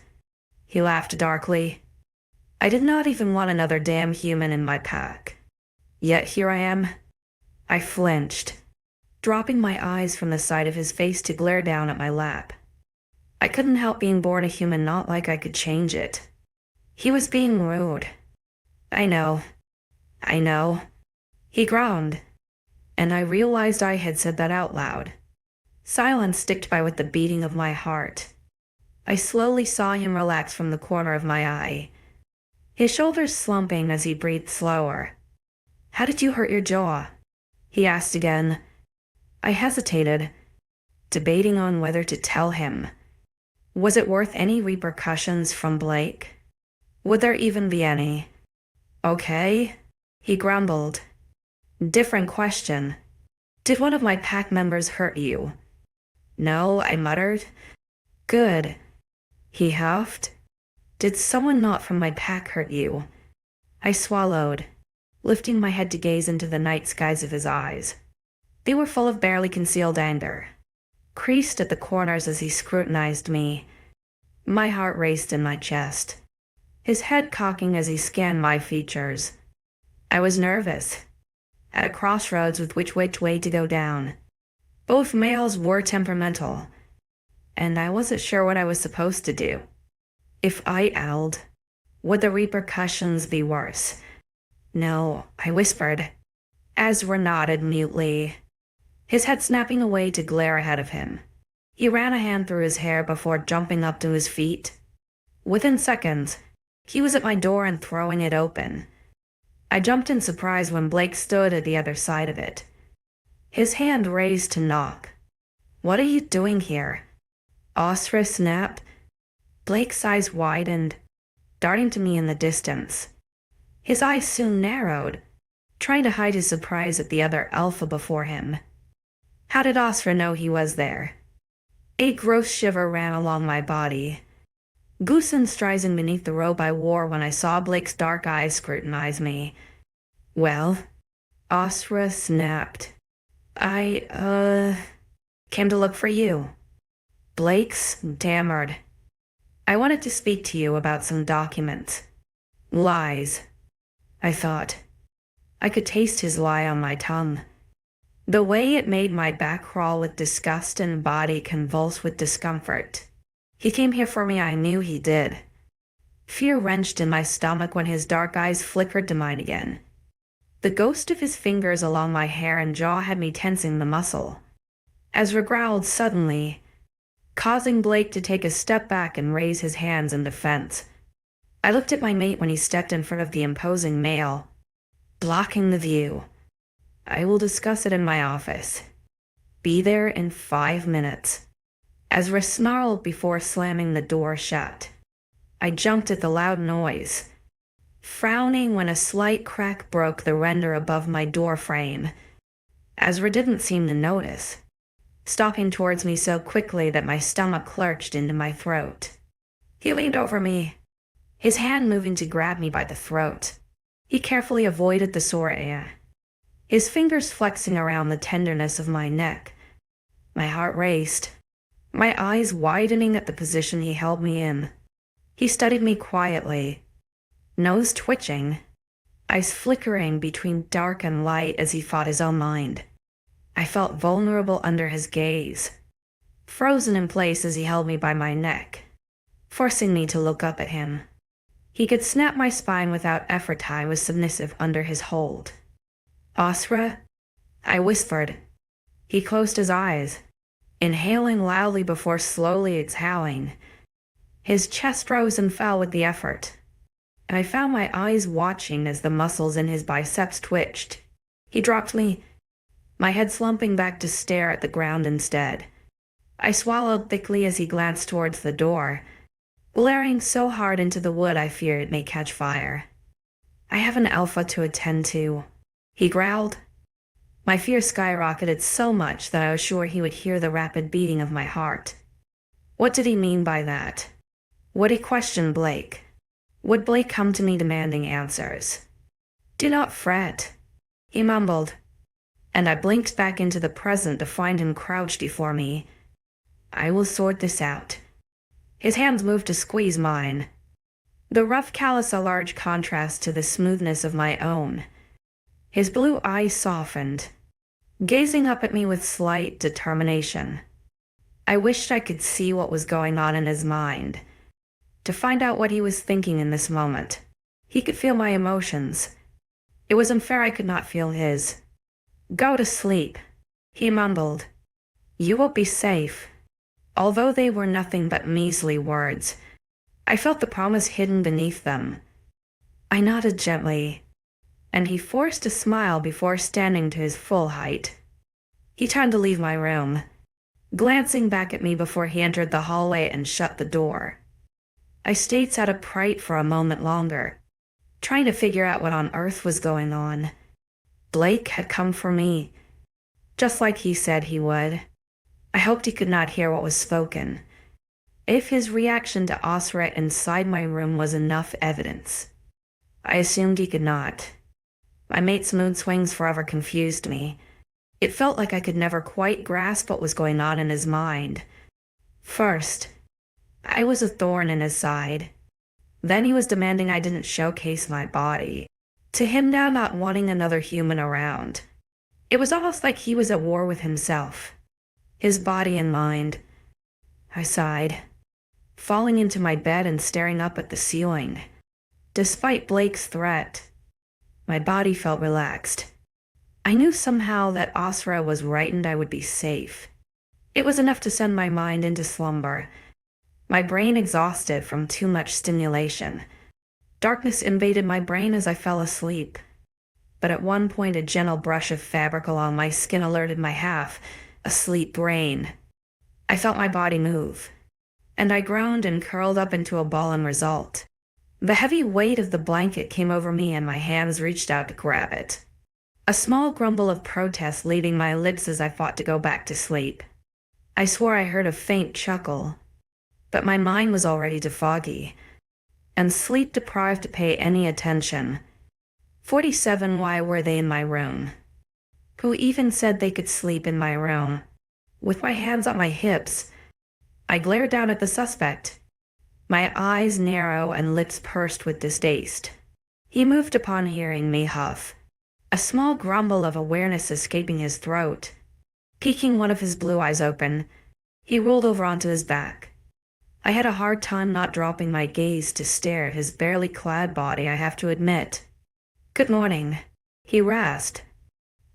He laughed darkly. I did not even want another damn human in my pack. Yet here I am. I flinched, dropping my eyes from the side of his face to glare down at my lap. I couldn't help being born a human, not like I could change it. He was being rude. I know. He groaned, and I realized I had said that out loud. Silence sticked by with the beating of my heart. I slowly saw him relax from the corner of my eye, his shoulders slumping as he breathed slower. How did you hurt your jaw? He asked again. I hesitated, debating on whether to tell him. Was it worth any repercussions from Blake? Would there even be any? Okay, he grumbled. Different question. Did one of my pack members hurt you? No, I muttered. Good. He huffed. Did someone not from my pack hurt you? I swallowed, lifting my head to gaze into the night skies of his eyes. They were full of barely concealed anger, creased at the corners as he scrutinized me. My heart raced in my chest, his head cocking as he scanned my features. I was nervous, at a crossroads with which way to go down. Both males were temperamental, and I wasn't sure what I was supposed to do. If I yelled, would the repercussions be worse? No, I whispered. Ezra nodded mutely, his head snapping away to glare ahead of him. He ran a hand through his hair before jumping up to his feet. Within seconds, he was at my door and throwing it open. I jumped in surprise when Blake stood at the other side of it, his hand raised to knock. What are you doing here? 𝐊𝐲𝐬 snapped. Blake's eyes widened, darting to me in the distance. His eyes soon narrowed, trying to hide his surprise at the other alpha before him. How did 𝐊𝐲𝐬 know he was there? A gross shiver ran along my body. 𝐿𝐲𝐶𝐬 beneath the robe I wore when I saw Blake's dark eyes scrutinize me. "Well?" 𝐊𝐲𝐬 snapped. "I came to look for you." Blake stammered. "I wanted to speak to you about some documents." Lies, I thought. I could taste his lie on my tongue. The way it made my back crawl with disgust and body convulse with discomfort. He came here for me, I knew he did. Fear wrenched in my stomach when his dark eyes flickered to mine again. The ghost of his fingers along my hair and jaw had me tensing the muscle. Ezra growled suddenly, causing Blake to take a step back and raise his hands in defense. I looked at my mate when he stepped in front of the imposing male, blocking the view. "I will discuss it in my office. Be there in 5 minutes." Ezra snarled before slamming the door shut. I jumped at the loud noise, frowning when a slight crack broke the render above my door frame. Ezra didn't seem to notice, stalking towards me so quickly that my stomach lurched into my throat. He leaned over me, his hand moving to grab me by the throat. He carefully avoided the sore air, his fingers flexing around the tenderness of my neck. My heart raced, my eyes widening at the position he held me in. He studied me quietly, nose twitching, eyes flickering between dark and light as he fought his own mind. I felt vulnerable under his gaze, frozen in place as he held me by my neck, forcing me to look up at him. He could snap my spine without effort. I was submissive under his hold. "𝐊𝐲𝐬?" I whispered. He closed his eyes, inhaling loudly before slowly exhaling. His chest rose and fell with the effort, and I found my eyes watching as the muscles in his biceps twitched. He dropped me, my head slumping back to stare at the ground instead. I swallowed thickly as he glanced towards the door, glaring so hard into the wood I feared it may catch fire. "I have an alpha to attend to," he growled. My fear skyrocketed so much that I was sure he would hear the rapid beating of my heart. What did he mean by that? Would he question Blake? Would Blake come to me demanding answers? "Do not fret," he mumbled, and I blinked back into the present to find him crouched before me. "I will sort this out." His hands moved to squeeze mine, the rough callus a large contrast to the smoothness of my own. His blue eyes softened, gazing up at me with slight determination. I wished I could see what was going on in his mind, to find out what he was thinking in this moment. He could feel my emotions. It was unfair I could not feel his. "Go to sleep," he mumbled. "You will be safe." Although they were nothing but measly words, I felt the promise hidden beneath them. I nodded gently, and he forced a smile before standing to his full height. He turned to leave my room, glancing back at me before he entered the hallway and shut the door. I stayed sat upright for a moment longer, trying to figure out what on earth was going on. Blake had come for me, just like he said he would. I hoped he could not hear what was spoken. If his reaction to 𝐊𝐲𝐬 inside my room was enough evidence, I assumed he could not. My mate's mood swings forever confused me. It felt like I could never quite grasp what was going on in his mind. First, I was a thorn in his side. Then he was demanding I didn't showcase my body, to him now not wanting another human around. It was almost like he was at war with himself, his body and mind. I sighed, falling into my bed and staring up at the ceiling. Despite Blake's threat, my body felt relaxed. I knew somehow that 𝐊𝐲𝐬 was right and I would be safe. It was enough to send my mind into slumber, my brain exhausted from too much stimulation. Darkness invaded my brain as I fell asleep, but at one point a gentle brush of fabric along my skin alerted my half-asleep brain. I felt my body move, and I groaned and curled up into a ball in result. The heavy weight of the blanket came over me and my hands reached out to grab it. A small grumble of protest leaving my lips as I fought to go back to sleep. I swore I heard a faint chuckle, but my mind was already too foggy, and sleep-deprived to pay any attention. 47. Why were they in my room? Who even said they could sleep in my room? With my hands on my hips, I glared down at the suspect, my eyes narrow and lips pursed with distaste. He moved upon hearing me huff, a small grumble of awareness escaping his throat. Peeking one of his blue eyes open, he rolled over onto his back. I had a hard time not dropping my gaze to stare at his barely clad body, I have to admit. "Good morning," he rasped.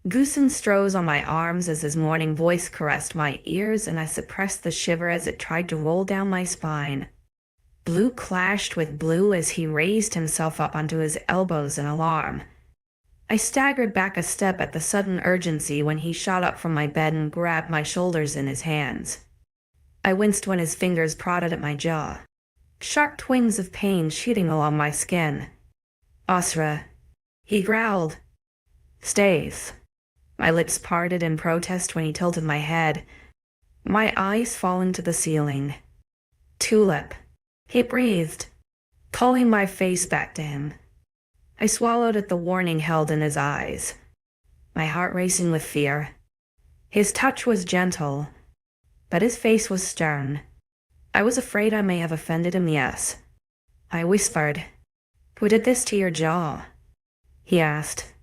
Goosen rose on my arms as his morning voice caressed my ears, and I suppressed the shiver as it tried to roll down my spine. Blue clashed with blue as he raised himself up onto his elbows in alarm. I staggered back a step at the sudden urgency when he shot up from my bed and grabbed my shoulders in his hands. I winced when his fingers prodded at my jaw, sharp twinges of pain shooting along my skin. "𝐸, he growled. "Stays." My lips parted in protest when he tilted my head, my eyes falling to the ceiling. "Tulip," he breathed, pulling my face back to him. I swallowed at the warning held in his eyes, my heart racing with fear. His touch was gentle, but his face was stern. I was afraid I may have offended him, yes. I whispered, "Who did this to your jaw?" He asked.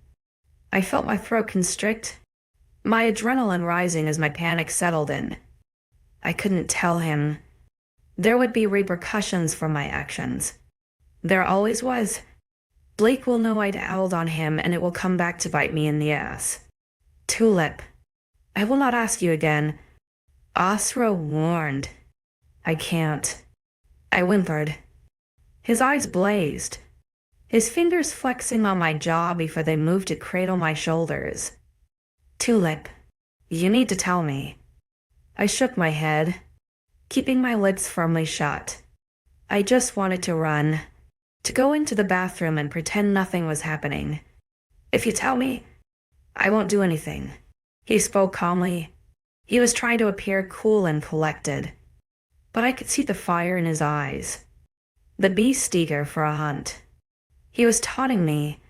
I felt my throat constrict, my adrenaline rising as my panic settled in. I couldn't tell him. There would be repercussions for my actions. There always was. Blake will know I'd owled on him, and it will come back to bite me in the ass. "Tulip, I will not ask you again," 𝐸 warned. "I can't," I whimpered. His eyes blazed, his fingers flexing on my jaw before they moved to cradle my shoulders. "Tulip, you need to tell me." I shook my head, keeping my lips firmly shut. I just wanted to run, to go into the bathroom and pretend nothing was happening. "If you tell me, I won't do anything," he spoke calmly. He was trying to appear cool and collected, but I could see the fire in his eyes. The beast eager for a hunt. He was taunting me,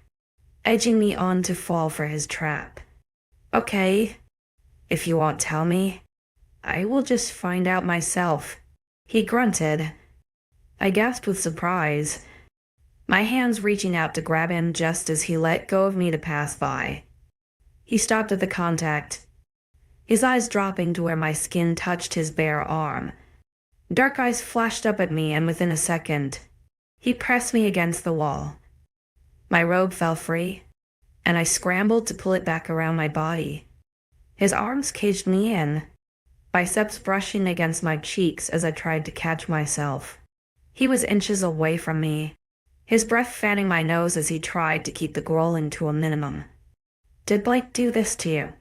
edging me on to fall for his trap. "Okay, if you won't tell me, I will just find out myself," he grunted. I gasped with surprise, my hands reaching out to grab him just as he let go of me to pass by. He stopped at the contact, his eyes dropping to where my skin touched his bare arm. Dark eyes flashed up at me, and within a second, he pressed me against the wall. My robe fell free, and I scrambled to pull it back around my body. His arms caged me in, biceps brushing against my cheeks as I tried to catch myself. He was inches away from me, his breath fanning my nose as he tried to keep the growling to a minimum. "Did Blake do this to you?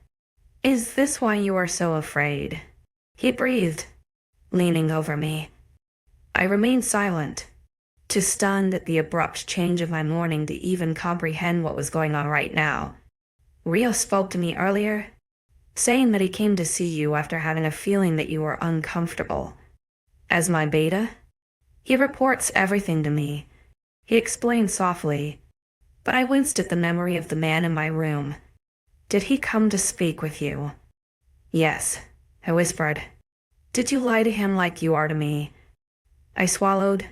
Is this why you are so afraid?" he breathed, leaning over me. I remained silent, too stunned at the abrupt change of my morning to even comprehend what was going on right now. "Rio spoke to me earlier, saying that he came to see you after having a feeling that you were uncomfortable. As my beta, he reports everything to me," he explained softly, but I winced at the memory of the man in my room. "Did he come to speak with you?" "Yes," I whispered. "Did you lie to him like you are to me?" I swallowed,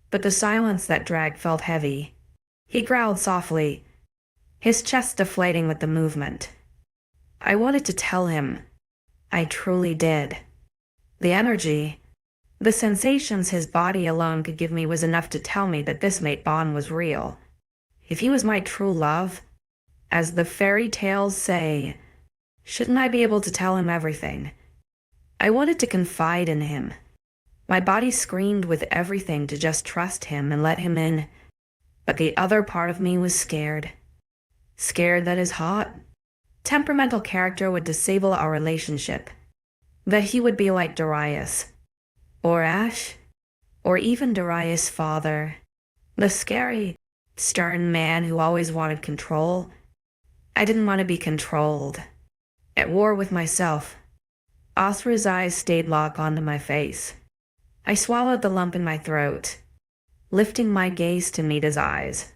but the silence that dragged felt heavy. He growled softly, his chest deflating with the movement. I wanted to tell him. I truly did. The energy, the sensations his body alone could give me was enough to tell me that this mate bond was real. If he was my true love, as the fairy tales say, shouldn't I be able to tell him everything? I wanted to confide in him. My body screamed with everything to just trust him and let him in, but the other part of me was scared. Scared that his hot, temperamental character would disable our relationship, that he would be like Darius, or Ash, or even Darius' father, the scary, stern man who always wanted control. I didn't want to be controlled. At war with myself. 𝐸's eyes stayed locked onto my face. I swallowed the lump in my throat, lifting my gaze to meet his eyes.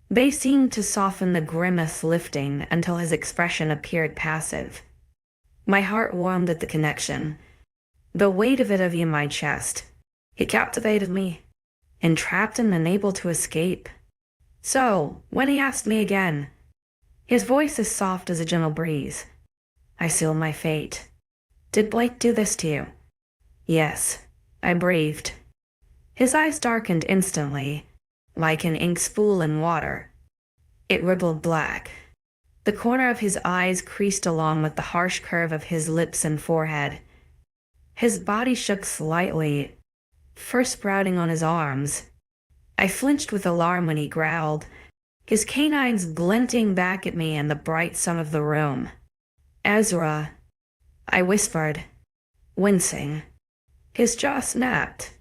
They seemed to soften the grimace, lifting until his expression appeared passive. My heart warmed at the connection, the weight of it in my chest. It captivated me, entrapped and unable to escape. So, when he asked me again, his voice as soft as a gentle breeze, I sealed my fate. Did Blake do this to you? Yes, I breathed. His eyes darkened instantly, like an ink spool in water. It rippled black. The corner of his eyes creased along with the harsh curve of his lips and forehead. His body shook slightly, first sprouting on his arms. I flinched with alarm when he growled, his canines glinting back at me in the bright sun of the room. Ezra, I whispered, wincing. His jaw snapped,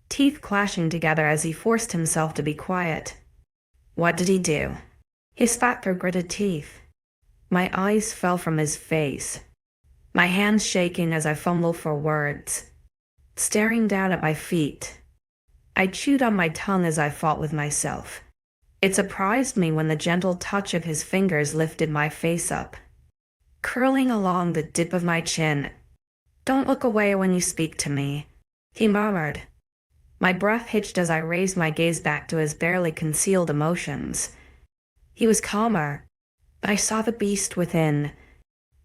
teeth clashing together as he forced himself to be quiet. What did he do? His fat, gritted teeth. My eyes fell from his face, my hands shaking as I fumbled for words, staring down at my feet. I chewed on my tongue as I fought with myself. It surprised me when the gentle touch of his fingers lifted my face up, curling along the dip of my chin. Don't look away when you speak to me, he murmured. My breath hitched as I raised my gaze back to his barely concealed emotions. He was calmer. I saw the beast within,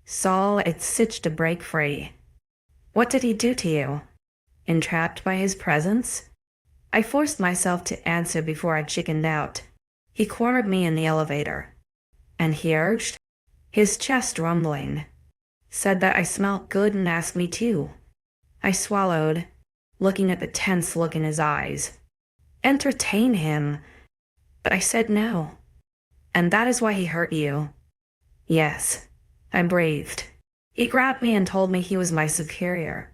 saw its itch to break free. What did he do to you? Entrapped by his presence? I forced myself to answer before I chickened out. He cornered me in the elevator. And he urged, his chest rumbling, said that I smelled good and asked me to. I swallowed, looking at the tense look in his eyes. Entertain him. But I said no. And that is why he hurt you. Yes, I breathed. He grabbed me and told me he was my superior.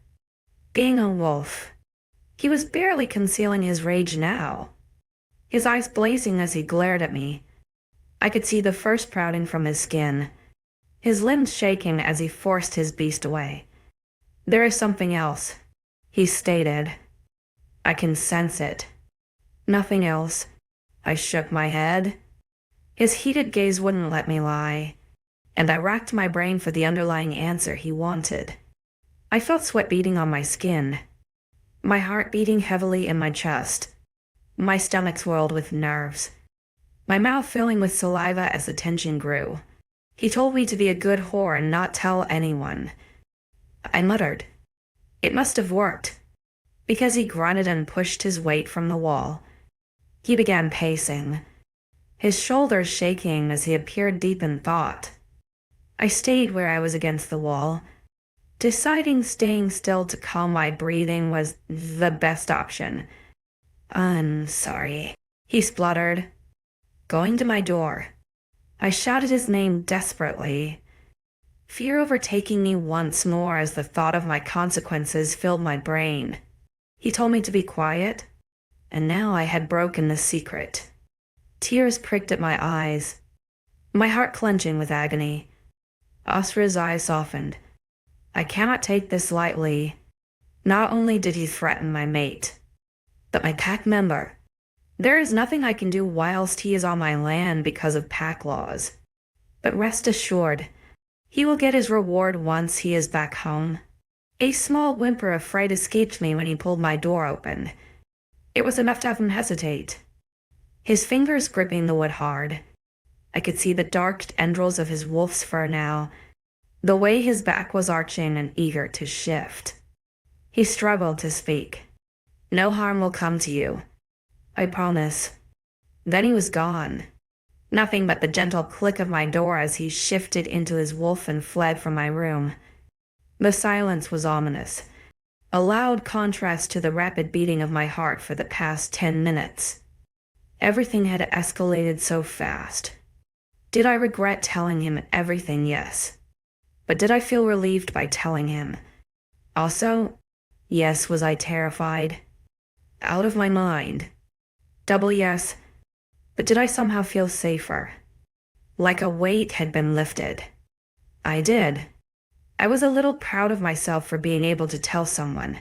Being a wolf. He was barely concealing his rage now, his eyes blazing as he glared at me. I could see the fur sprouting from his skin, his limbs shaking as he forced his beast away. There is something else, he stated. I can sense it. Nothing else. I shook my head. His heated gaze wouldn't let me lie, and I racked my brain for the underlying answer he wanted. I felt sweat beating on my skin, my heart beating heavily in my chest, my stomach swirled with nerves, my mouth filling with saliva as the tension grew. He told me to be a good whore and not tell anyone. I muttered. It must have worked, because he grunted and pushed his weight from the wall. He began pacing, his shoulders shaking as he appeared deep in thought. I stayed where I was against the wall, deciding staying still to calm my breathing was the best option. I'm sorry, he spluttered, going to my door. I shouted his name desperately, fear overtaking me once more as the thought of my consequences filled my brain. He told me to be quiet, and now I had broken the secret. Tears pricked at my eyes, my heart clenching with agony. Osra's eyes softened. I cannot take this lightly. Not only did he threaten my mate, but my pack member. There is nothing I can do whilst he is on my land because of pack laws. But rest assured, he will get his reward once he is back home. A small whimper of fright escaped me when he pulled my door open. It was enough to have him hesitate, his fingers gripping the wood hard. I could see the dark tendrils of his wolf's fur now, the way his back was arching and eager to shift. He struggled to speak. No harm will come to you, I promise. Then he was gone. Nothing but the gentle click of my door as he shifted into his wolf and fled from my room. The silence was ominous, a loud contrast to the rapid beating of my heart for the past 10 minutes. Everything had escalated so fast. Did I regret telling him everything? Yes. But did I feel relieved by telling him? Also, yes, was I terrified? Out of my mind. Double yes. But did I somehow feel safer? Like a weight had been lifted. I did. I was a little proud of myself for being able to tell someone.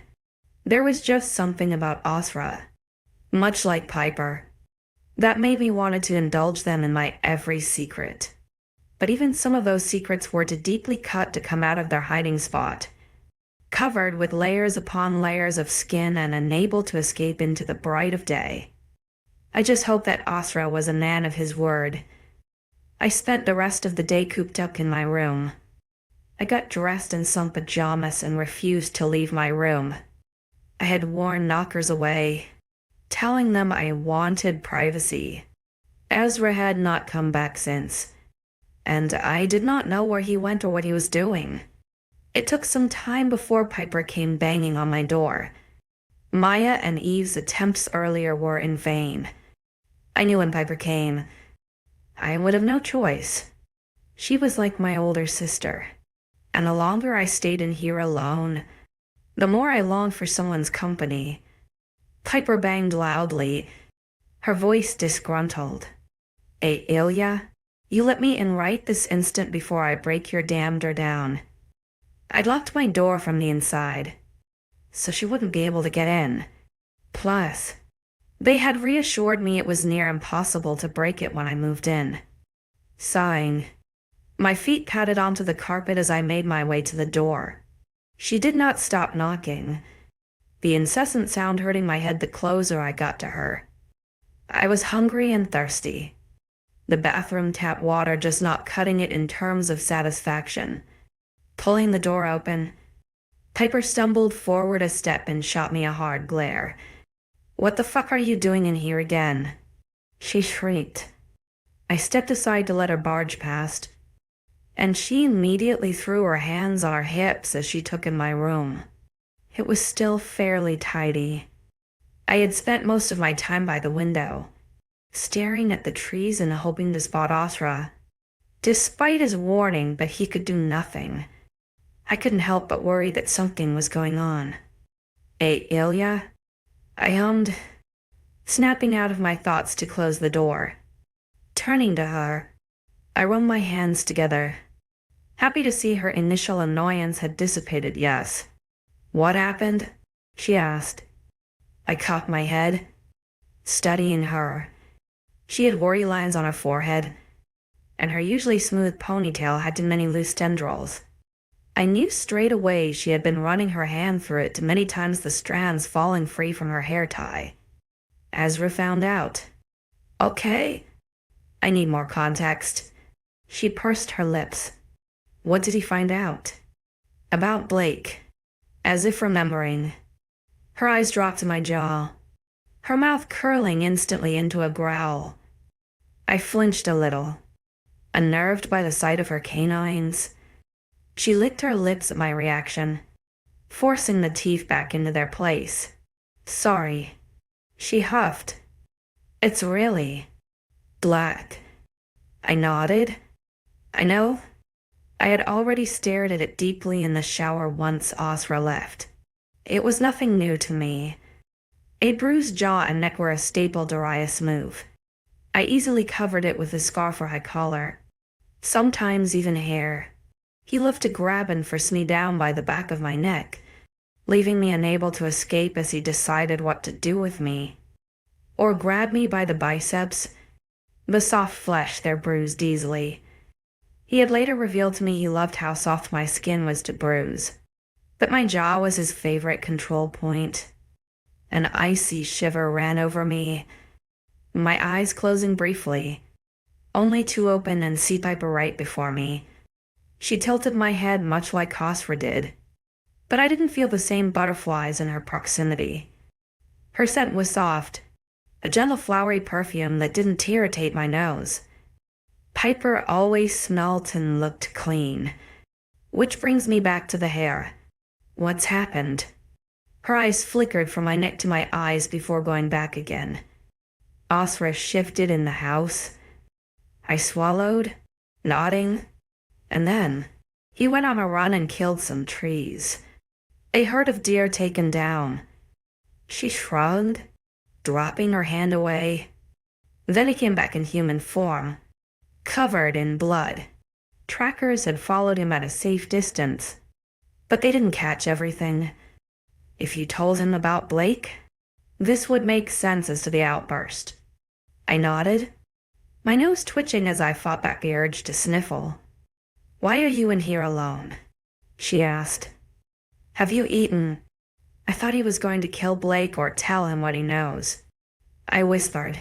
There was just something about 𝐊𝐲𝐬, much like Piper, that made me want to indulge them in my every secret. But even some of those secrets were too deeply cut to come out of their hiding spot, covered with layers upon layers of skin and unable to escape into the bright of day. I just hoped that 𝐊𝐲𝐬 was a man of his word. I spent the rest of the day cooped up in my room. I got dressed in some pajamas and refused to leave my room. I had worn knockers away, telling them I wanted privacy. 𝐻𝐸 had not come back since, and I did not know where he went or what he was doing. It took some time before Piper came banging on my door. Maya and Eve's attempts earlier were in vain. I knew when Piper came, I would have no choice. She was like my older sister, and the longer I stayed in here alone, the more I longed for someone's company. Piper banged loudly, her voice disgruntled. 𝐿𝐲𝐬, you let me in right this instant before I break your damn door down. I'd locked my door from the inside, so she wouldn't be able to get in. Plus, they had reassured me it was near impossible to break it when I moved in. Sighing, my feet patted onto the carpet as I made my way to the door. She did not stop knocking, the incessant sound hurting my head the closer I got to her. I was hungry and thirsty, the bathroom tap water just not cutting it in terms of satisfaction. Pulling the door open, Piper stumbled forward a step and shot me a hard glare. "What the fuck are you doing in here again?" she shrieked. I stepped aside to let her barge past, and she immediately threw her hands on her hips as she took in my room. It was still fairly tidy. I had spent most of my time by the window, staring at the trees and hoping to spot 𝐊𝐲𝐬. Despite his warning that he could do nothing, I couldn't help but worry that something was going on. 𝐿𝐲𝐬? I hummed, snapping out of my thoughts to close the door. Turning to her, I rubbed my hands together, happy to see her initial annoyance had dissipated. "Yes. What happened?" she asked. I cocked my head, studying her. She had worry lines on her forehead, and her usually smooth ponytail had too many loose tendrils. I knew straight away she had been running her hand through it, many times the strands falling free from her hair tie. 𝐻𝐸 found out. "Okay. I need more context." She pursed her lips. "What did he find out?" "About Blake." As if remembering, her eyes dropped to my jaw, her mouth curling instantly into a growl. I flinched a little, unnerved by the sight of her canines. She licked her lips at my reaction, forcing the teeth back into their place. "Sorry," she huffed. "It's really black." I nodded. "I know." I had already stared at it deeply in the shower once 𝐊𝐲𝐬 left. It was nothing new to me. A bruised jaw and neck were a staple Darius move. I easily covered it with a scarf or high collar, sometimes even hair. He loved to grab and force me down by the back of my neck, leaving me unable to escape as he decided what to do with me. Or grab me by the biceps, the soft flesh there bruised easily. He had later revealed to me he loved how soft my skin was to bruise, but my jaw was his favorite control point. An icy shiver ran over me, my eyes closing briefly, only to open and see Piper right before me. She tilted my head much like 𝐊𝐲𝐬 did, but I didn't feel the same butterflies in her proximity. Her scent was soft, a gentle flowery perfume that didn't irritate my nose. Piper always smelt and looked clean. Which brings me back to the hair. What's happened? Her eyes flickered from my neck to my eyes before going back again. 𝐊𝐲𝐬 shifted in the house. I swallowed, nodding, and then he went on a run and killed some trees. A herd of deer taken down. She shrugged, dropping her hand away. Then he came back in human form, covered in blood. Trackers had followed him at a safe distance, but they didn't catch everything. If you told him about Blake, this would make sense as to the outburst. I nodded, my nose twitching as I fought back the urge to sniffle. Why are you in here alone? She asked. Have you eaten? I thought he was going to kill Blake or tell him what he knows. I whispered.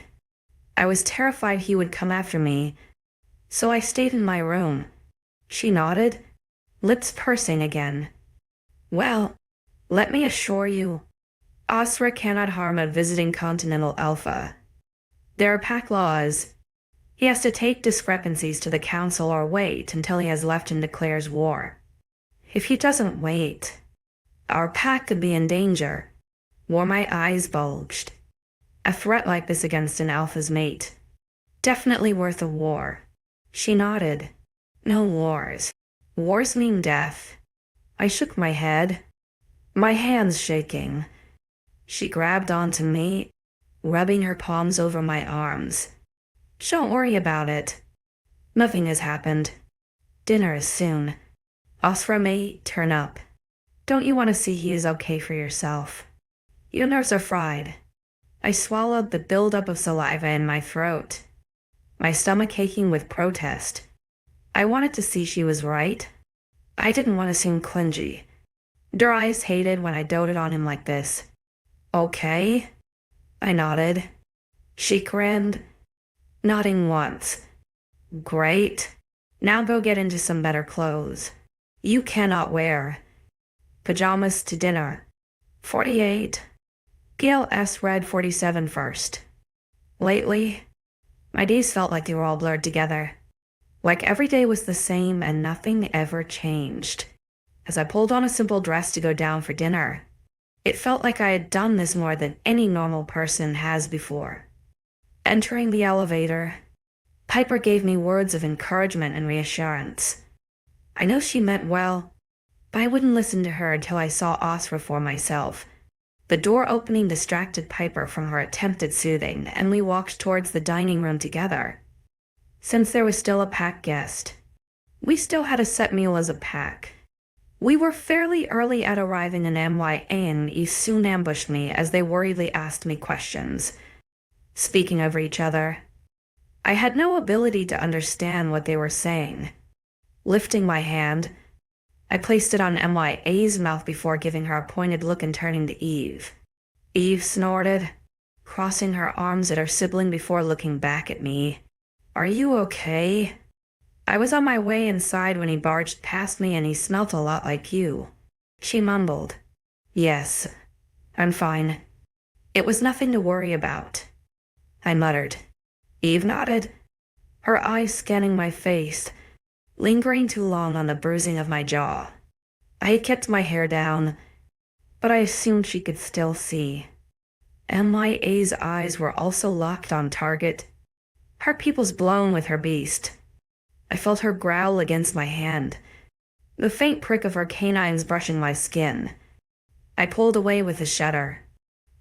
I was terrified he would come after me, so I stayed in my room. She nodded, lips pursing again. Well, let me assure you, 𝐻𝐸 cannot harm a visiting Continental Alpha. There are pack laws. He has to take discrepancies to the council or wait until he has left and declares war. If he doesn't wait, our pack could be in danger. My eyes bulged. A threat like this against an alpha's mate. Definitely worth a war. She nodded. No wars. Wars mean death. I shook my head, my hands shaking. She grabbed onto me, rubbing her palms over my arms. Don't worry about it. Nothing has happened. Dinner is soon. 𝐻𝐸 may turn up. Don't you want to see he is okay for yourself? Your nerves are fried. I swallowed the buildup of saliva in my throat, my stomach aching with protest. I wanted to see she was right. I didn't want to seem clingy. Darius hated when I doted on him like this. Okay? I nodded. She grinned, nodding once. Great. Now go get into some better clothes. You cannot wear pajamas to dinner. 48. Gail S. read 47 first. Lately, my days felt like they were all blurred together. Like every day was the same and nothing ever changed. As I pulled on a simple dress to go down for dinner, it felt like I had done this more than any normal person has before. Entering the elevator, Piper gave me words of encouragement and reassurance. I know she meant well, but I wouldn't listen to her until I saw 𝐻𝐸 for myself. The door opening distracted Piper from her attempt at soothing, and we walked towards the dining room together. Since there was still a pack guest, we still had a set meal as a pack. We were fairly early at arriving, and 𝐿𝐢 and 𝐊𝐢 soon ambushed me as they worriedly asked me questions. Speaking over each other, I had no ability to understand what they were saying. Lifting my hand, I placed it on 𝐿𝐢's mouth before giving her a pointed look and turning to 𝐊𝐢. 𝐊𝐢 snorted, crossing her arms at her sibling before looking back at me. Are you okay? I was on my way inside when he barged past me and he smelt a lot like you. She mumbled. Yes, I'm fine. It was nothing to worry about. I muttered. 𝐊𝐢 nodded, her eyes scanning my face, lingering too long on the bruising of my jaw. I had kept my hair down, but I assumed she could still see. 𝐿𝐢's eyes were also locked on target, her pupils blown with her beast. I felt her growl against my hand, the faint prick of her canines brushing my skin. I pulled away with a shudder,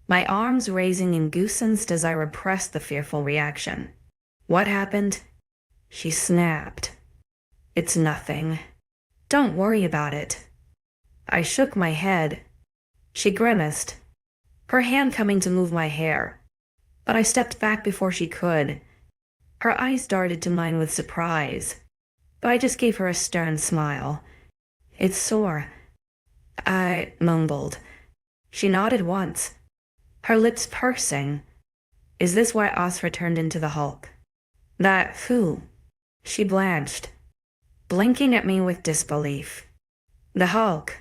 my arms raising in goosensed as I repressed the fearful reaction. What happened? She snapped. It's nothing. Don't worry about it. I shook my head. She grimaced, her hand coming to move my hair, but I stepped back before she could. Her eyes darted to mine with surprise, but I just gave her a stern smile. It's sore, I mumbled. She nodded once, her lips pursing. Is this why 𝐻𝐸 turned into the Hulk? That who? She blanched, blinking at me with disbelief. The Hulk.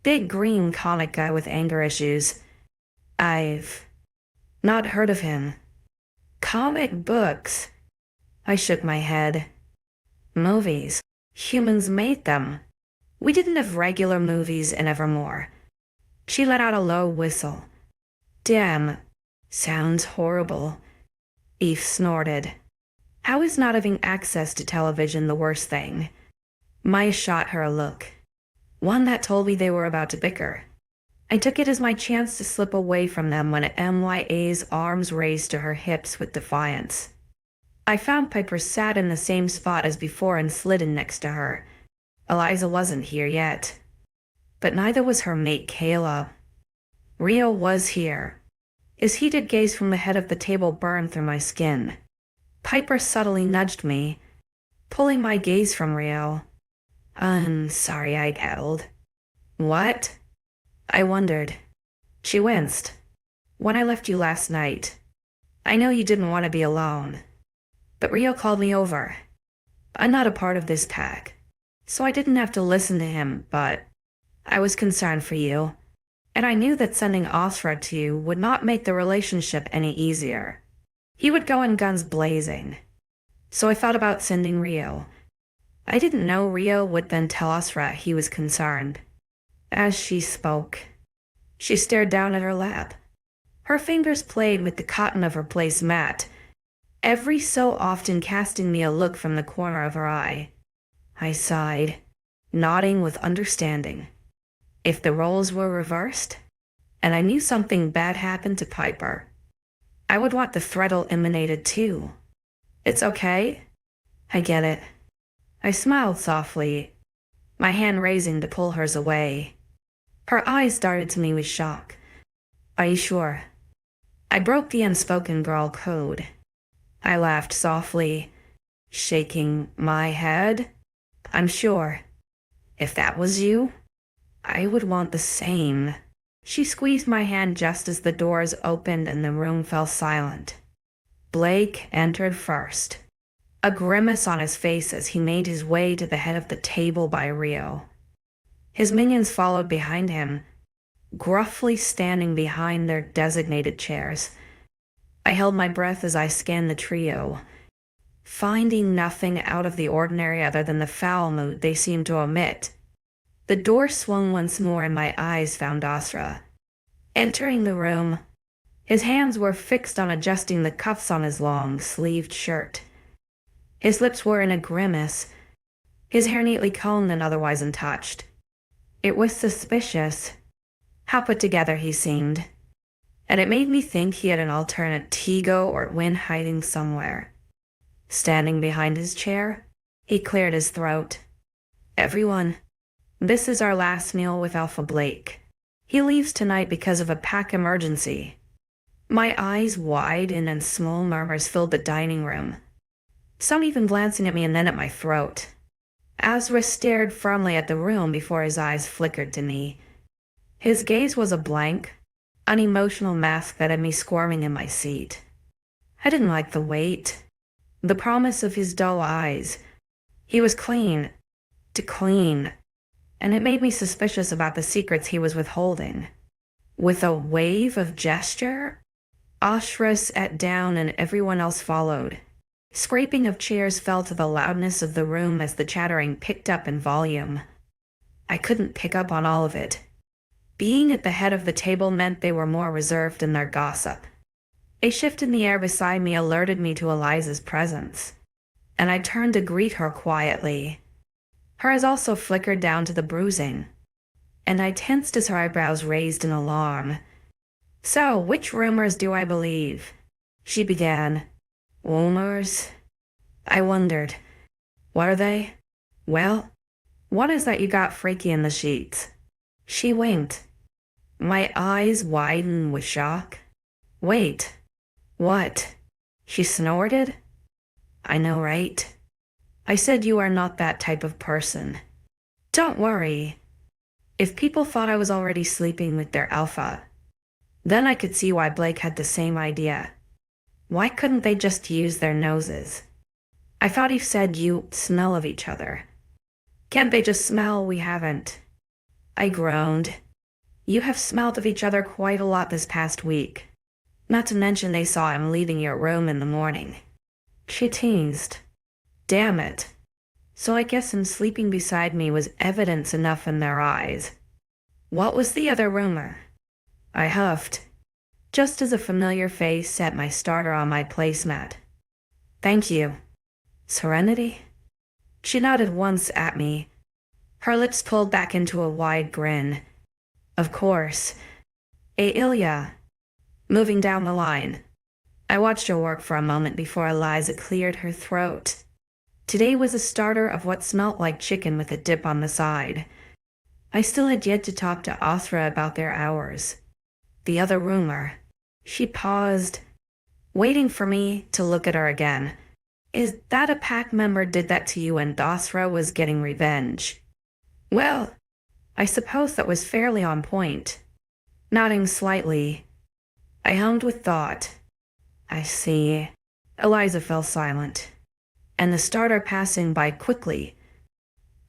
Big green comic guy with anger issues. I've not heard of him. Comic books. I shook my head. Movies. Humans made them. We didn't have regular movies in Evermore. She let out a low whistle. Damn. Sounds horrible. 𝐊𝐢 snorted. How is not having access to television the worst thing? Maya shot her a look, one that told me they were about to bicker. I took it as my chance to slip away from them when 𝐿𝐢's arms raised to her hips with defiance. I found Piper sat in the same spot as before and slid in next to her. Eliza wasn't here yet, but neither was her mate Kayla. 𝐊𝐢 was here. His heated gaze from the head of the table burned through my skin. Piper subtly nudged me, pulling my gaze from 𝐊𝐢. Sorry, I gelled. What? I wondered. She winced. When I left you last night, I know you didn't want to be alone. But 𝐊𝐢 called me over. I'm not a part of this pack, so I didn't have to listen to him, but I was concerned for you, and I knew that sending 𝐊𝐲𝐻 to you would not make the relationship any easier. He would go in guns blazing. So I thought about sending 𝐊𝐢. I didn't know 𝐊𝐢 would then tell 𝐊𝐲𝐻 he was concerned. As she spoke, she stared down at her lap. Her fingers played with the cotton of her place mat, every so often casting me a look from the corner of her eye. I sighed, nodding with understanding. If the roles were reversed, and I knew something bad happened to Piper, I would want the threadle eliminated too. It's okay. I get it. I smiled softly, my hand raising to pull hers away. Her eyes darted to me with shock. Are you sure? I broke the unspoken girl code. I laughed softly, shaking my head. I'm sure. If that was you, I would want the same. She squeezed my hand just as the doors opened and the room fell silent. Blake entered first, a grimace on his face as he made his way to the head of the table by 𝐊𝐢. His minions followed behind him, gruffly standing behind their designated chairs. I held my breath as I scanned the trio, finding nothing out of the ordinary other than the foul mood they seemed to emit. The door swung once more and my eyes found 𝐊𝐲𝐻. Entering the room, his hands were fixed on adjusting the cuffs on his long-sleeved shirt. His lips were in a grimace, his hair neatly combed and otherwise untouched. It was suspicious how put together he seemed, and it made me think he had an alternate 𝐾𝐥𝐬𝐼 or 𝐊𝐢 hiding somewhere. Standing behind his chair, he cleared his throat. Everyone, this is our last meal with Alpha Blake. He leaves tonight because of a pack emergency. My eyes widened and small murmurs filled the dining room, some even glancing at me and then at my throat. 𝐊𝐲𝐻 stared firmly at the room before his eyes flickered to me. His gaze was a blank, unemotional mask that had me squirming in my seat. I didn't like the weight, the promise of his dull eyes. He was clean, to clean, and it made me suspicious about the secrets he was withholding. With a wave of gesture, 𝐊𝐲𝐻 sat down and everyone else followed. Scraping of chairs fell to the loudness of the room as the chattering picked up in volume. I couldn't pick up on all of it. Being at the head of the table meant they were more reserved in their gossip. A shift in the air beside me alerted me to 𝐿𝐲𝐻's presence, and I turned to greet her quietly. Hers also flickered down to the bruising, and I tensed as her eyebrows raised in alarm. So, which rumors do I believe? She began. Rumors? I wondered. What are they? Well, one is that you got freaky in the sheets. She winked. My eyes widened with shock. Wait. What? She snorted. I know, right? I said you are not that type of person. Don't worry. If people thought I was already sleeping with their alpha, then I could see why Blake had the same idea. Why couldn't they just use their noses? I thought he said you smell of each other. Can't they just smell we haven't? I groaned. You have smelled of each other quite a lot this past week. Not to mention they saw him leaving your room in the morning. She teased. Damn it. So I guess him sleeping beside me was evidence enough in their eyes. What was the other rumor? I huffed, just as a familiar face set my starter on my placemat. Thank you. Serenity? She nodded once at me, her lips pulled back into a wide grin. Of course. 𝐊𝐲𝐬. Moving down the line. I watched her work for a moment before 𝐊𝐲𝐻 cleared her throat. Today was a starter of what smelt like chicken with a dip on the side. I still had yet to talk to 𝐊𝐲𝐻 about their hours. the other roomer. She paused, waiting for me to look at her again. Is that a pack member did that to you and 𝐻𝐲𝐻 was getting revenge? Well, I suppose that was fairly on point. Nodding slightly, I hummed with thought. I see. Eliza fell silent, and the starter passing by quickly.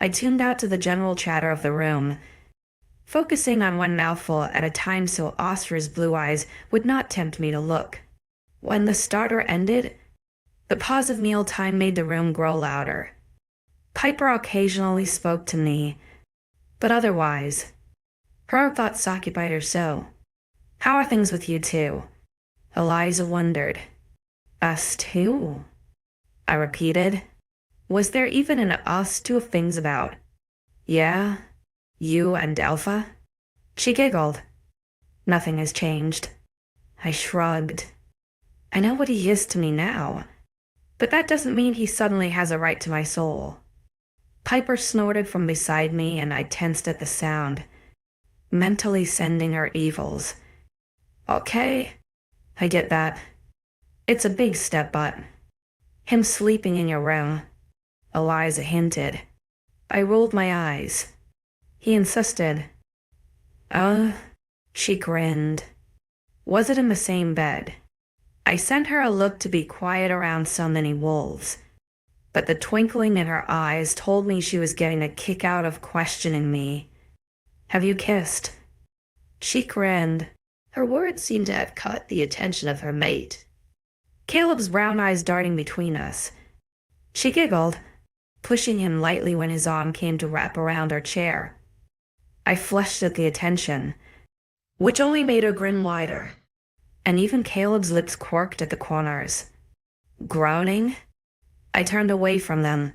I tuned out to the general chatter of the room, focusing on one mouthful at a time so 𝐻𝐲𝐻's blue eyes would not tempt me to look. When the starter ended, the pause of mealtime made the room grow louder. Piper occasionally spoke to me, but otherwise, her thoughts occupied her so. How are things with you two? Eliza wondered. Us too? I repeated. Was there even an us to have things about? Yeah, you and Alpha? She giggled. Nothing has changed. I shrugged. I know what he is to me now, but that doesn't mean he suddenly has a right to my soul. Piper snorted from beside me, and I tensed at the sound, mentally sending her evils. Okay, I get that. It's a big step, but him sleeping in your room, Eliza hinted. I rolled my eyes. He insisted. She grinned. Was it in the same bed? I sent her a look to be quiet around so many wolves, but the twinkling in her eyes told me she was getting a kick out of questioning me. Have you kissed? She grinned. Her words seemed to have caught the attention of her mate, Caleb's brown eyes darting between us. She giggled, pushing him lightly when his arm came to wrap around her chair. I flushed at the attention, which only made her grin wider, and even Caleb's lips quirked at the corners. Groaning, I turned away from them,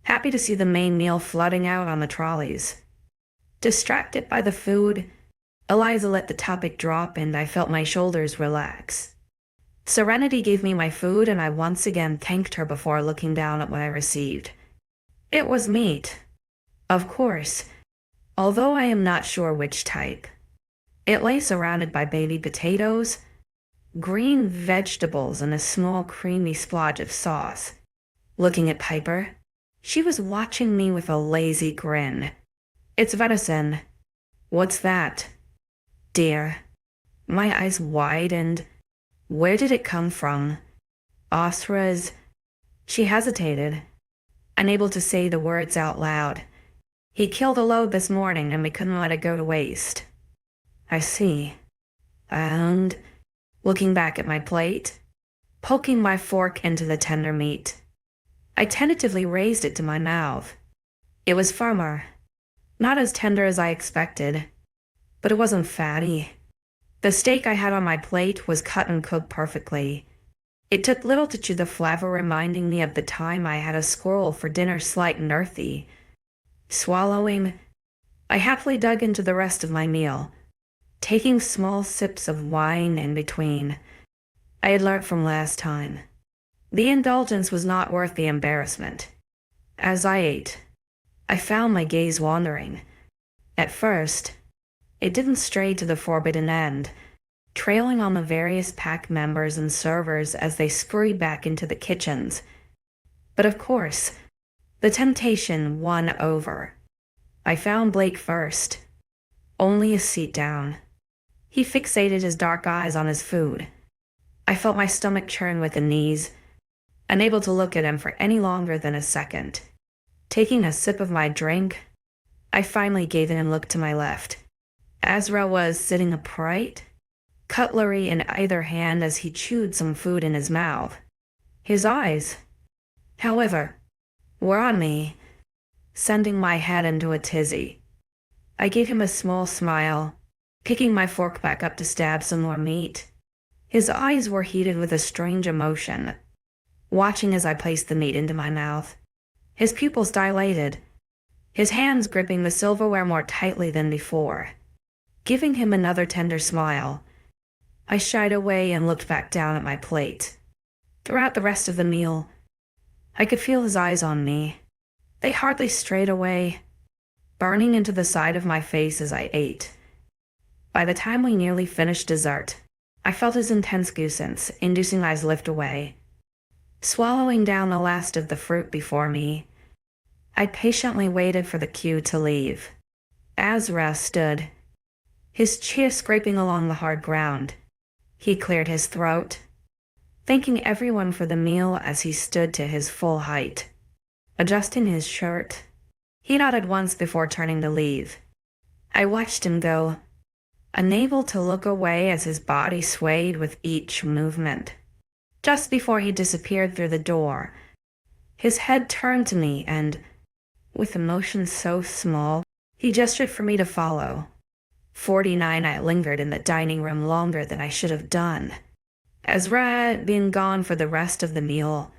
happy to see the main meal flooding out on the trolleys. Distracted by the food, Eliza let the topic drop and I felt my shoulders relax. Serenity gave me my food and I once again thanked her before looking down at what I received. It was meat, of course, although I am not sure which type. It lay surrounded by baby potatoes, green vegetables, and a small creamy splotch of sauce. Looking at Piper, she was watching me with a lazy grin. It's venison. What's that? Dear. My eyes widened. Where did it come from? 𝐻𝐲𝐻's. She hesitated, unable to say the words out loud. He killed a load this morning and we couldn't let it go to waste. I see. And, looking back at my plate, poking my fork into the tender meat, I tentatively raised it to my mouth. It was firmer, not as tender as I expected, but it wasn't fatty. The steak I had on my plate was cut and cooked perfectly. It took little to chew the flavor, reminding me of the time I had a squirrel for dinner, slight and earthy. Swallowing, I happily dug into the rest of my meal, taking small sips of wine in between. I had learnt from last time. The indulgence was not worth the embarrassment. As I ate, I found my gaze wandering. At first, it didn't stray to the forbidden end, trailing on the various pack members and servers as they scurried back into the kitchens. But of course, the temptation won over. I found Blake first, only a seat down. He fixated his dark eyes on his food. I felt my stomach churn with the knees, unable to look at him for any longer than a second. Taking a sip of my drink, I finally gave in and looked to my left. 𝐻𝐲𝐻 was sitting upright, cutlery in either hand as he chewed some food in his mouth. His eyes, however, were on me, sending my head into a tizzy. I gave him a small smile, picking my fork back up to stab some more meat. His eyes were heated with a strange emotion, watching as I placed the meat into my mouth. His pupils dilated, his hands gripping the silverware more tightly than before. Giving him another tender smile, I shied away and looked back down at my plate. Throughout the rest of the meal, I could feel his eyes on me. They hardly strayed away, burning into the side of my face as I ate. By the time we nearly finished dessert, I felt his intense goosebumps-inducing eyes lift away. Swallowing down the last of the fruit before me, I patiently waited for the cue to leave. 𝐊𝐲𝐹 stood, his chair scraping along the hard ground. He cleared his throat, thanking everyone for the meal as he stood to his full height. Adjusting his shirt, he nodded once before turning to leave. I watched him go, unable to look away as his body swayed with each movement. Just before he disappeared through the door, his head turned to me and, with a motion so small, he gestured for me to follow. 49 I lingered in the dining room longer than I should have done. 𝐊𝐲𝐹 had been gone for the rest of the meal,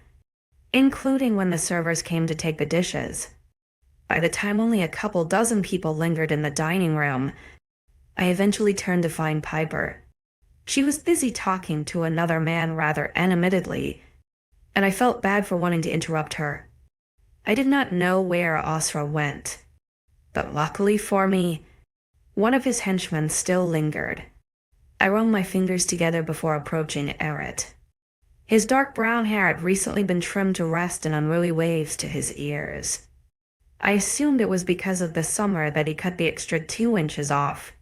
including when the servers came to take the dishes. By the time only a couple dozen people lingered in the dining room, I eventually turned to find Piper. She was busy talking to another man rather animatedly, and I felt bad for wanting to interrupt her. I did not know where 𝐖𝐨𝐲𝐹 went, but luckily for me, one of his henchmen still lingered. I rolled my fingers together before approaching 𝐿𝐲𝐹. His dark brown hair had recently been trimmed to rest in unruly waves to his ears. I assumed it was because of the summer that he cut the extra 2 inches off.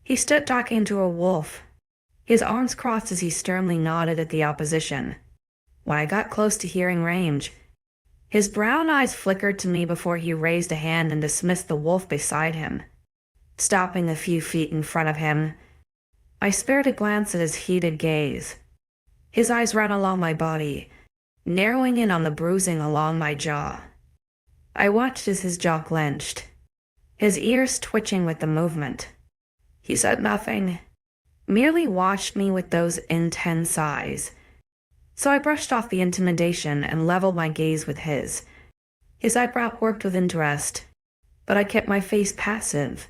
He stood talking to a wolf, his arms crossed as he sternly nodded at the opposition. When I got close to hearing range, his brown eyes flickered to me before he raised a hand and dismissed the wolf beside him. Stopping a few feet in front of him, I spared a glance at his heated gaze. His eyes ran along my body, narrowing in on the bruising along my jaw. I watched as his jaw clenched, his ears twitching with the movement. He said nothing, merely watched me with those intense eyes. So I brushed off the intimidation and leveled my gaze with his. His eyebrow worked with interest, but I kept my face passive.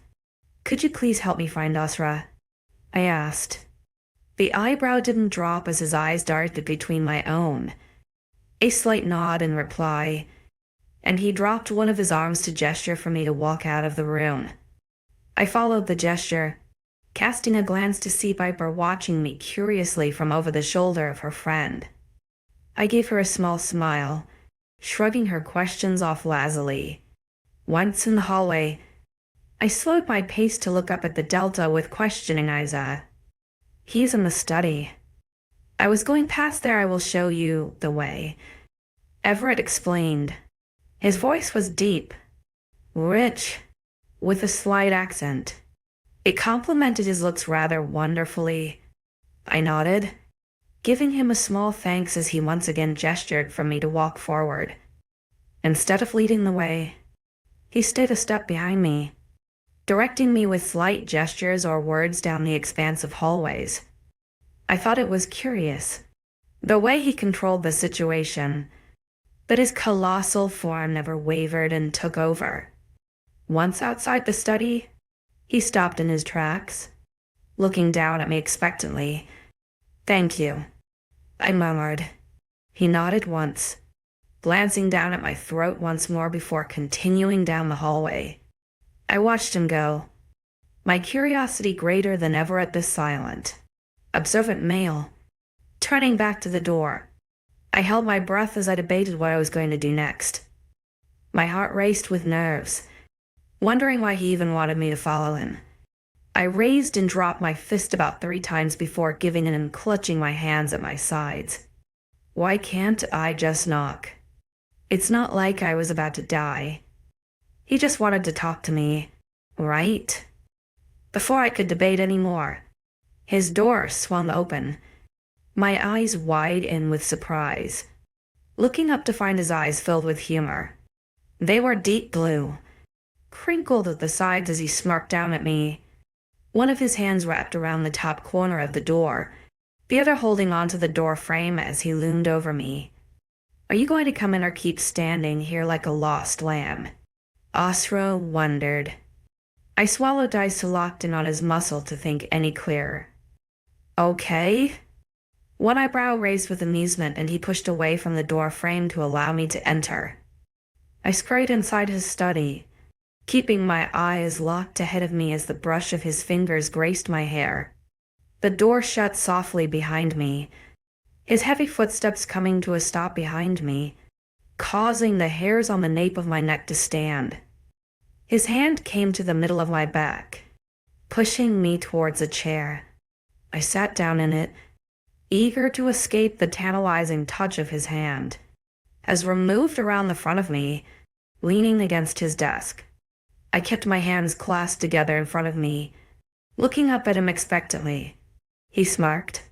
"Could you please help me find 𝐿𝐲𝐹?" I asked. The eyebrow didn't drop as his eyes darted between my own. A slight nod in reply, and he dropped one of his arms to gesture for me to walk out of the room. I followed the gesture, casting a glance to see Piper watching me curiously from over the shoulder of her friend. I gave her a small smile, shrugging her questions off lazily. Once in the hallway, I slowed my pace to look up at the Delta with questioning 𝐿𝐲𝐹. "He's in the study. I was going past there. I will show you the way," Everett explained. His voice was deep, rich, with a slight accent. It complemented his looks rather wonderfully. I nodded, giving him a small thanks as he once again gestured for me to walk forward. Instead of leading the way, he stayed a step behind me, directing me with slight gestures or words down the expanse of hallways. I thought it was curious, the way he controlled the situation, but his colossal form never wavered and took over. Once outside the study, he stopped in his tracks, looking down at me expectantly. "Thank you," I murmured. He nodded once, glancing down at my throat once more before continuing down the hallway. I watched him go, my curiosity greater than ever at this silent, observant male. Turning back to the door, I held my breath as I debated what I was going to do next. My heart raced with nerves, wondering why he even wanted me to follow him. I raised and dropped my fist about 3 times before giving in and clutching my hands at my sides. Why can't I just knock? It's not like I was about to die. He just wanted to talk to me, right? Before I could debate any more, his door swung open, my eyes wide in with surprise, looking up to find his eyes filled with humor. They were deep blue, crinkled at the sides as he smirked down at me, one of his hands wrapped around the top corner of the door, the other holding onto the door frame as he loomed over me. "Are you going to come in or keep standing here like a lost lamb?" 𝐿𝐲𝐹 wondered. I swallowed ice locked in on his muscle to think any clearer. "Okay." One eyebrow raised with amusement, and he pushed away from the door frame to allow me to enter. I scurried inside his study, keeping my eyes locked ahead of me as the brush of his fingers graced my hair. The door shut softly behind me, his heavy footsteps coming to a stop behind me, causing the hairs on the nape of my neck to stand. His hand came to the middle of my back, pushing me towards a chair. I sat down in it, eager to escape the tantalizing touch of his hand. As we moved around the front of me, leaning against his desk, I kept my hands clasped together in front of me, looking up at him expectantly. He smirked,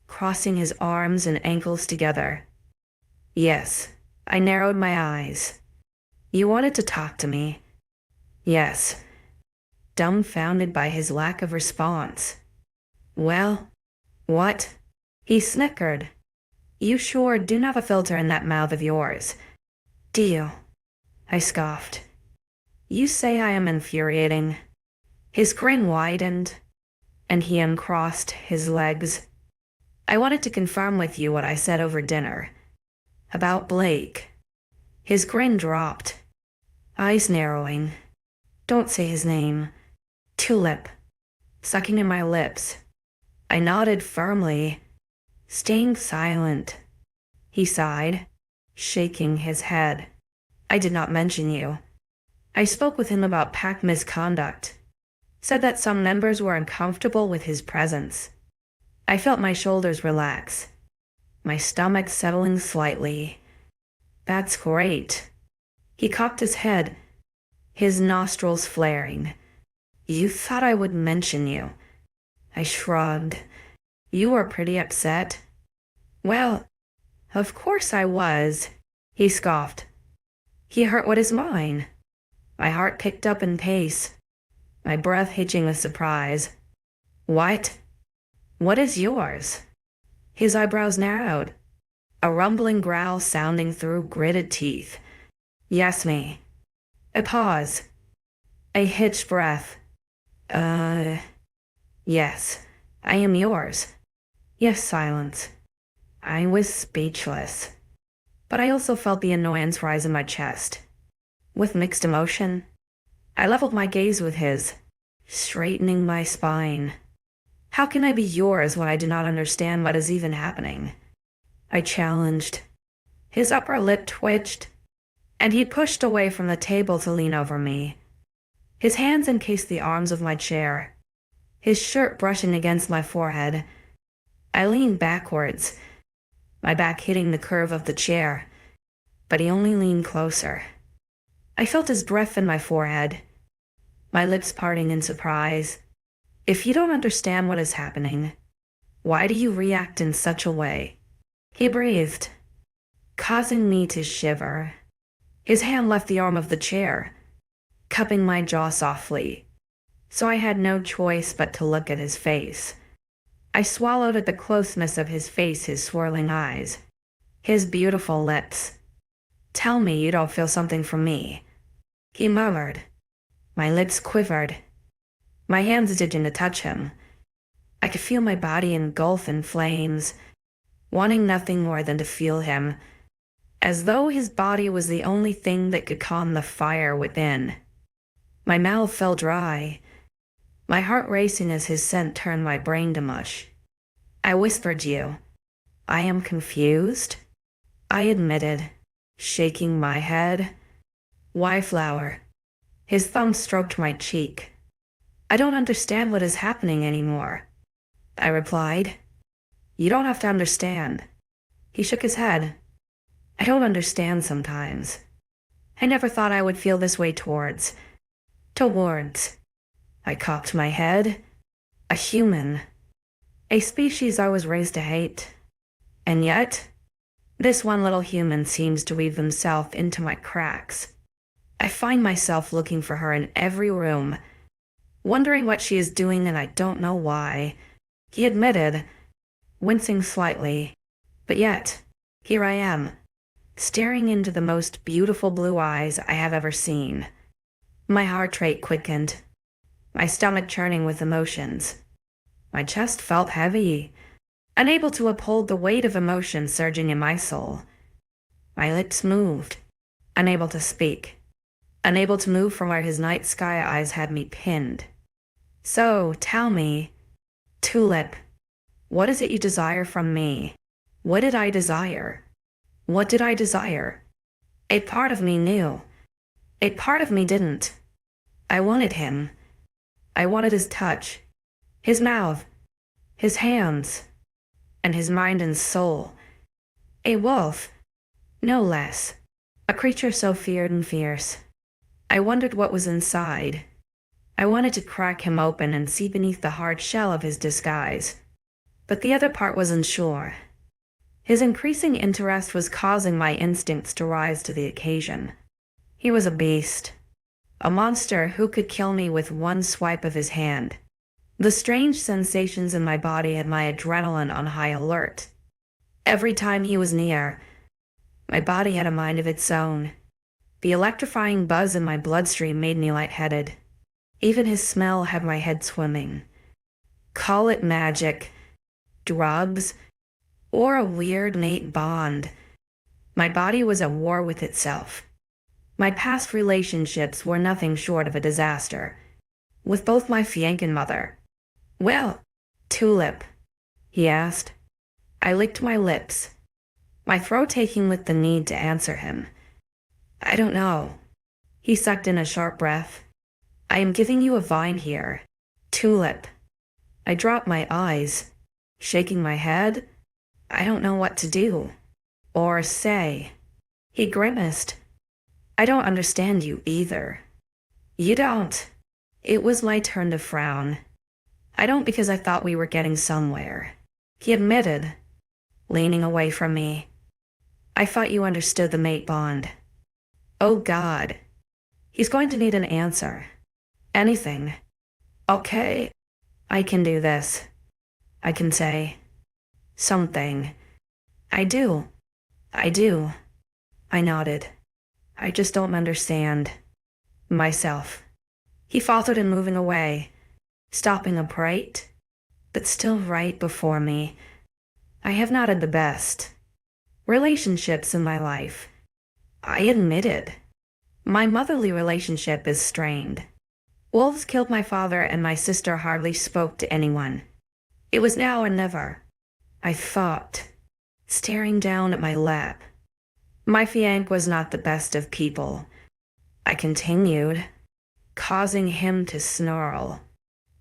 crossing his arms and ankles together. Yes, I narrowed my eyes. You wanted to talk to me? Yes, dumbfounded by his lack of response. Well, what? He snickered. You sure do have a filter in that mouth of yours, do you? I scoffed. You say I am infuriating. His grin widened, and he uncrossed his legs. I wanted to confirm with you what I said over dinner. About Blake. His grin dropped, eyes narrowing. Don't say his name. Tulip. Sucking in my lips. I nodded firmly, staying silent. He sighed, shaking his head. I did not mention you. I spoke with him about pack misconduct. Said that some members were uncomfortable with his presence. I felt my shoulders relax, my stomach settling slightly. That's great. He cocked his head, his nostrils flaring. You thought I would mention you. I shrugged. You were pretty upset. Well, of course I was, he scoffed. He hurt what is mine. My heart picked up in pace, my breath hitching with surprise. What? What is yours? His eyebrows narrowed, a rumbling growl sounding through gritted teeth. Yes, me. A pause. A hitched breath. Yes, I am yours. Yes, silence. I was speechless, but I also felt the annoyance rise in my chest. With mixed emotion, I leveled my gaze with his, straightening my spine. How can I be yours when I do not understand what is even happening? I challenged. His upper lip twitched, and he pushed away from the table to lean over me. His hands encased the arms of my chair, his shirt brushing against my forehead. I leaned backwards, my back hitting the curve of the chair, but he only leaned closer. I felt his breath in my forehead, my lips parting in surprise. If you don't understand what is happening, why do you react in such a way? He breathed, causing me to shiver. His hand left the arm of the chair, cupping my jaw softly, so I had no choice but to look at his face. I swallowed at the closeness of his face, his swirling eyes, his beautiful lips. Tell me you don't feel something from me, he murmured. My lips quivered, my hands itching to touch him. I could feel my body engulf in flames, wanting nothing more than to feel him, as though his body was the only thing that could calm the fire within. My mouth felt dry, my heart racing as his scent turned my brain to mush. I whispered you. I am confused, I admitted, shaking my head. Why flower? His thumb stroked my cheek. I don't understand what is happening anymore, I replied. You don't have to understand. He shook his head. I don't understand sometimes. I never thought I would feel this way towards. I cocked my head. A human. A species I was raised to hate. And yet, this one little human seems to weave himself into my cracks. I find myself looking for her in every room, wondering what she is doing, and I don't know why, he admitted, wincing slightly. But yet, here I am, staring into the most beautiful blue eyes I have ever seen. My heart rate quickened, my stomach churning with emotions. My chest felt heavy, unable to uphold the weight of emotion surging in my soul. My lips moved, unable to speak. unable to move from where his night sky eyes had me pinned. So, tell me, Tulip, what is it you desire from me? What did I desire? What did I desire? A part of me knew. A part of me didn't. I wanted him. I wanted his touch, his mouth, his hands, and his mind and soul. A wolf, no less. A creature so feared and fierce. I wondered what was inside. I wanted to crack him open and see beneath the hard shell of his disguise. But the other part was unsure. His increasing interest was causing my instincts to rise to the occasion. He was a beast. A monster who could kill me with one swipe of his hand. The strange sensations in my body had my adrenaline on high alert. Every time he was near, my body had a mind of its own. The electrifying buzz in my bloodstream made me lightheaded. Even his smell had my head swimming. Call it magic, drugs, or a weird mate bond. My body was at war with itself. My past relationships were nothing short of a disaster. With both my fiancé and mother. Well, Tulip, he asked. I licked my lips, my throat aching with the need to answer him. I don't know. He sucked in a sharp breath. I am giving you a vine here, Tulip. I dropped my eyes, shaking my head. I don't know what to do, or say. He grimaced. I don't understand you either. You don't. It was my turn to frown. I don't because I thought we were getting somewhere. He admitted, leaning away from me. I thought you understood the mate bond. Oh God. He's going to need an answer. Anything. Okay. I can do this. I can say something. I do. I do. I nodded. I just don't understand myself. He faltered in moving away, stopping upright, but still right before me. I have not had the best relationships in my life. I admitted. My motherly relationship is strained. Wolves killed my father and my sister hardly spoke to anyone. It was now or never. I thought, staring down at my lap. My fiancé was not the best of people. I continued, causing him to snarl.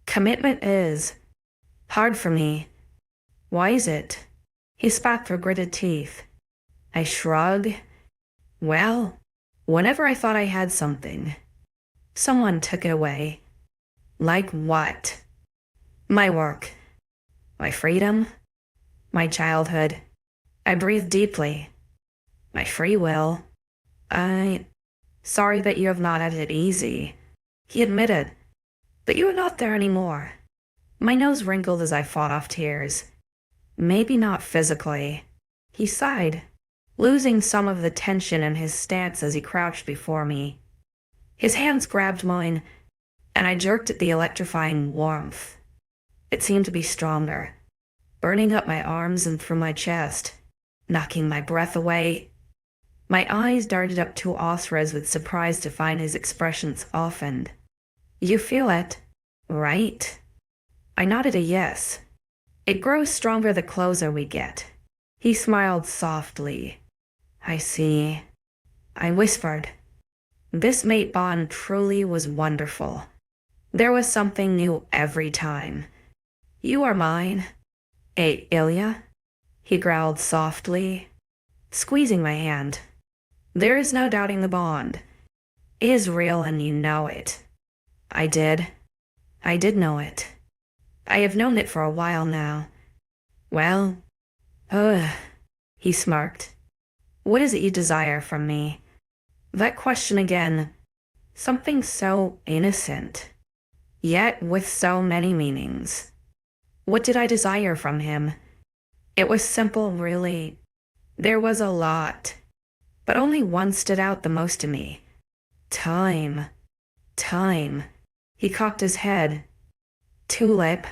Commitment is hard for me. Why is it? He spat through gritted teeth. I shrugged. Well, whenever I thought I had something, someone took it away. Like what? My work. My freedom. My childhood. I breathed deeply. My free will. Sorry that you have not had it easy. He admitted. But you are not there anymore. My nose wrinkled as I fought off tears. Maybe not physically. He sighed, losing some of the tension in his stance as he crouched before me. His hands grabbed mine, and I jerked at the electrifying warmth. It seemed to be stronger, burning up my arms and through my chest, knocking my breath away. My eyes darted up to 𝐊𝐲𝐬 with surprise to find his expression softened. You feel it, right? I nodded a yes. It grows stronger the closer we get. He smiled softly. I see. I whispered. This mate bond truly was wonderful. There was something new every time. You are mine. 𝐊𝐢𝐬? He growled softly, squeezing my hand. There is no doubting the bond. It is real and you know it. I did know it. I have known it for a while now. Well, he smirked. What is it you desire from me? That question again. Something so innocent, yet with so many meanings. What did I desire from him? It was simple, really. There was a lot, but only one stood out the most to me. Time. Time. He cocked his head. Tulip.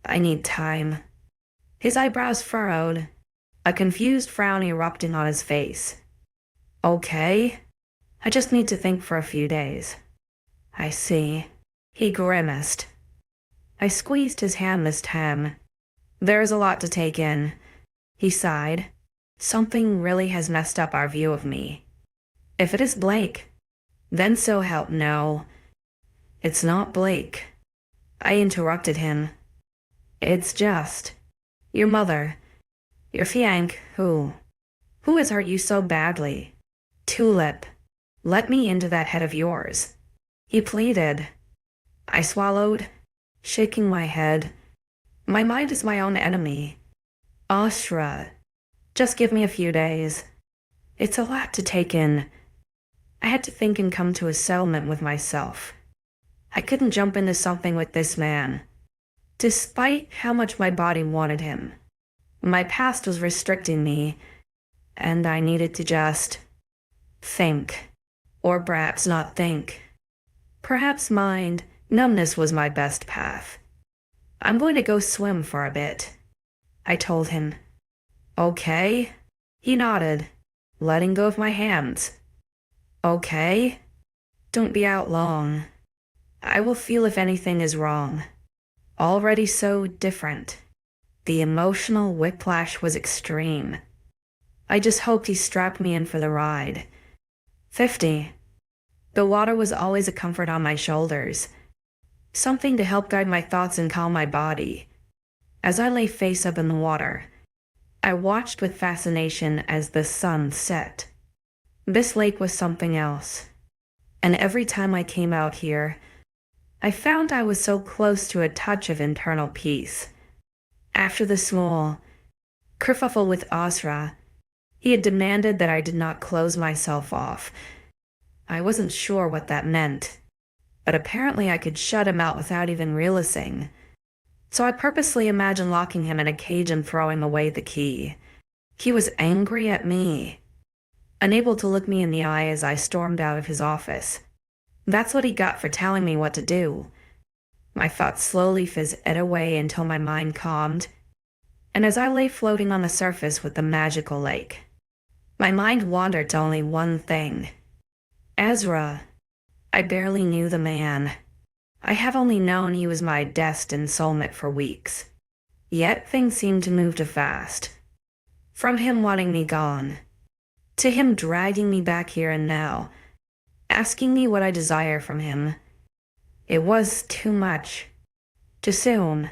I need time. His eyebrows furrowed, a confused frown erupting on his face. Okay. I just need to think for a few days. I see. He grimaced. I squeezed his hand this time. There is a lot to take in. He sighed. Something really has messed up our view of me. If it is Blake, then so help no. It's not Blake. I interrupted him. It's just your mother, your 𝐊𝐢𝐬𝐬, who has hurt you so badly. Tulip, let me into that head of yours, he pleaded. I swallowed, shaking my head. My mind is my own enemy. Ashra, just give me a few days. It's a lot to take in. I had to think and come to a settlement with myself. I couldn't jump into something with this man, despite how much my body wanted him. My past was restricting me, and I needed to just think, or perhaps not think. Perhaps mind numbness was my best path. I'm going to go swim for a bit, I told him. Okay, he nodded, letting go of my hands. Okay, don't be out long. I will feel if anything is wrong. Already so different. The emotional whiplash was extreme. I just hoped he strapped me in for the ride. 50. The water was always a comfort on my shoulders, something to help guide my thoughts and calm my body. As I lay face up in the water, I watched with fascination as the sun set. This lake was something else, and every time I came out here, I found I was so close to a touch of internal peace. After the small kerfuffle with Asra, he had demanded that I did not close myself off. I wasn't sure what that meant, but apparently I could shut him out without even realizing. So I purposely imagined locking him in a cage and throwing away the key. He was angry at me, unable to look me in the eye as I stormed out of his office. That's what he got for telling me what to do. My thoughts slowly fizzed away until my mind calmed, and as I lay floating on the surface with the magical lake, my mind wandered to only one thing. Ezra. I barely knew the man. I have only known he was my destined soulmate for weeks. Yet things seemed to move too fast. From him wanting me gone, to him dragging me back here and now, asking me what I desire from him. It was too much. Too soon.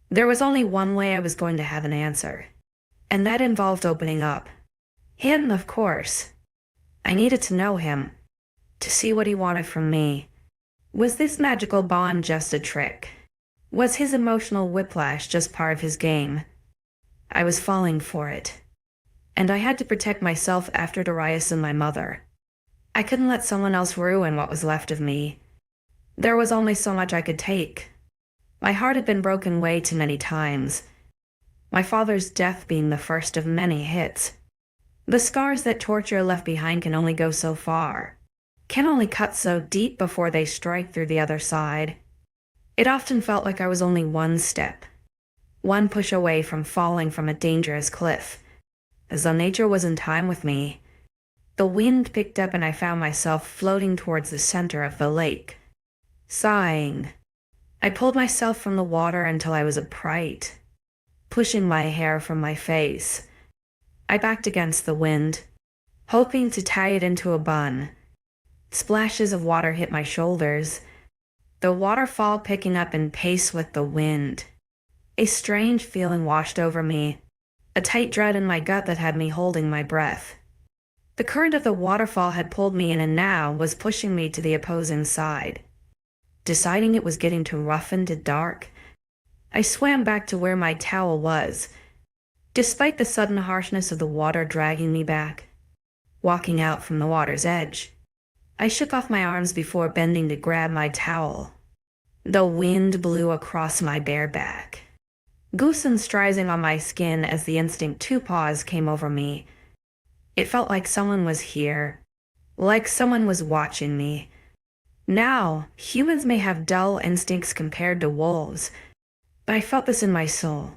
There was only one way I was going to have an answer, and that involved opening up. Him, of course. I needed to know him, to see what he wanted from me. Was this magical bond just a trick? Was his emotional whiplash just part of his game? I was falling for it, and I had to protect myself after Darius and my mother. I couldn't let someone else ruin what was left of me. There was only so much I could take. My heart had been broken way too many times, my father's death being the first of many hits. The scars that torture left behind can only go so far, can only cut so deep before they strike through the other side. It often felt like I was only one step, one push away from falling from a dangerous cliff, as though nature was in time with me. The wind picked up and I found myself floating towards the center of the lake. Sighing, I pulled myself from the water until I was upright, pushing my hair from my face. I backed against the wind, hoping to tie it into a bun. Splashes of water hit my shoulders, the waterfall picking up in pace with the wind. A strange feeling washed over me, a tight dread in my gut that had me holding my breath. The current of the waterfall had pulled me in and now was pushing me to the opposing side. Deciding it was getting too rough and too dark, I swam back to where my towel was, despite the sudden harshness of the water dragging me back. Walking out from the water's edge, I shook off my arms before bending to grab my towel. The wind blew across my bare back, goosen strising on my skin as the instinct to pause came over me. It felt like someone was here, like someone was watching me. Now, humans may have dull instincts compared to wolves, but I felt this in my soul.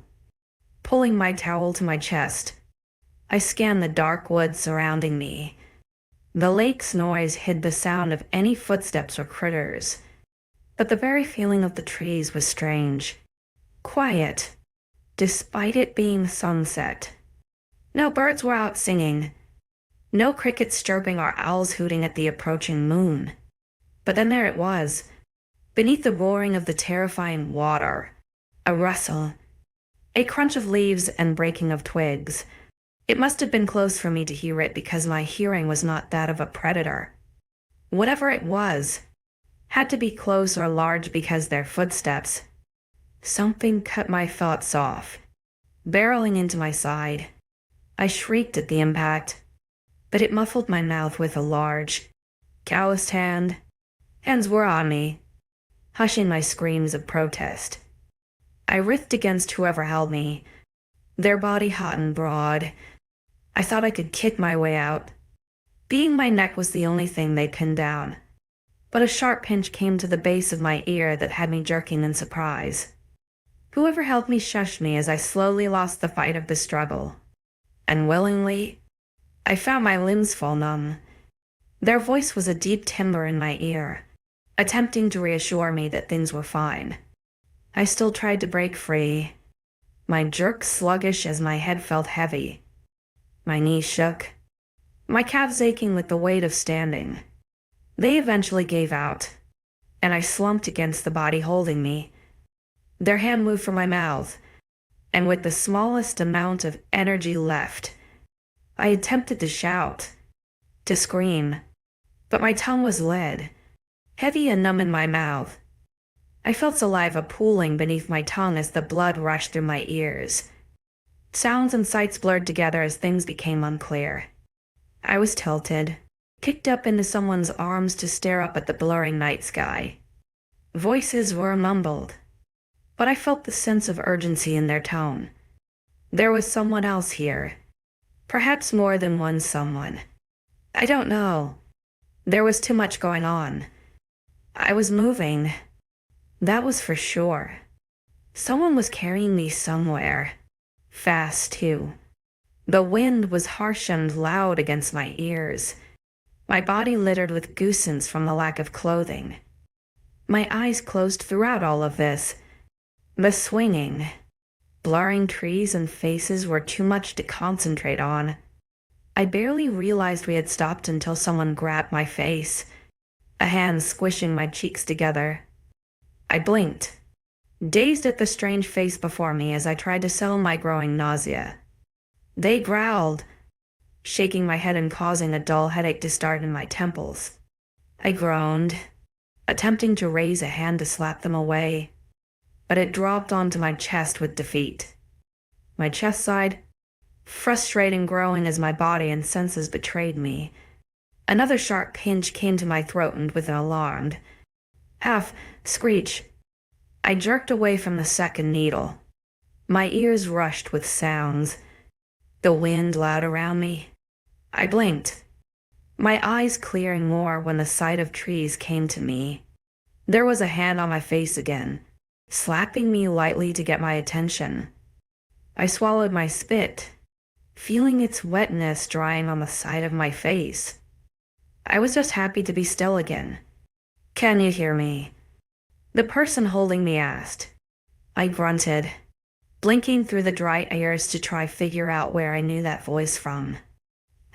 Pulling my towel to my chest, I scanned the dark woods surrounding me. The lake's noise hid the sound of any footsteps or critters, but the very feeling of the trees was strange. Quiet, despite it being sunset. No birds were out singing, no crickets chirping or owls hooting at the approaching moon. But then there it was, beneath the roaring of the terrifying water. A rustle, a crunch of leaves and breaking of twigs. It must have been close for me to hear it because my hearing was not that of a predator. Whatever it was, had to be close or large because their footsteps. Something cut my thoughts off, barreling into my side. I shrieked at the impact, but it muffled my mouth with a large, calloused hand. Hands were on me, hushing my screams of protest. I writhed against whoever held me, their body hot and broad. I thought I could kick my way out. Being my neck was the only thing they'd pinned down, but a sharp pinch came to the base of my ear that had me jerking in surprise. Whoever held me shushed me as I slowly lost the fight of the struggle. Unwillingly, I found my limbs fall numb. Their voice was a deep timbre in my ear, attempting to reassure me that things were fine. I still tried to break free, my jerks sluggish as my head felt heavy. My knees shook, my calves aching with the weight of standing. They eventually gave out, and I slumped against the body holding me. Their hand moved from my mouth, and with the smallest amount of energy left, I attempted to shout, to scream, but my tongue was lead, heavy and numb in my mouth. I felt saliva pooling beneath my tongue as the blood rushed through my ears. Sounds and sights blurred together as things became unclear. I was tilted, kicked up into someone's arms to stare up at the blurring night sky. Voices were mumbled, but I felt the sense of urgency in their tone. There was someone else here, perhaps more than one someone. I don't know. There was too much going on. I was moving. That was for sure. Someone was carrying me somewhere. Fast, too. The wind was harsh and loud against my ears, my body littered with goosens from the lack of clothing. My eyes closed throughout all of this. The swinging, blurring trees and faces were too much to concentrate on. I barely realized we had stopped until someone grabbed my face, a hand squishing my cheeks together. I blinked, dazed at the strange face before me as I tried to settle my growing nausea. They growled, shaking my head and causing a dull headache to start in my temples. I groaned, attempting to raise a hand to slap them away, but it dropped onto my chest with defeat. My chest sighed, frustrating growing as my body and senses betrayed me. Another sharp pinch came to my throat, and with an alarmed half screech, I jerked away from the second needle. My ears rushed with sounds, the wind loud around me. I blinked, my eyes clearing more when the sight of trees came to me. There was a hand on my face again, slapping me lightly to get my attention. I swallowed my spit, feeling its wetness drying on the side of my face. I was just happy to be still again. "Can you hear me?" the person holding me asked. I grunted, blinking through the dry ears to try figure out where I knew that voice from.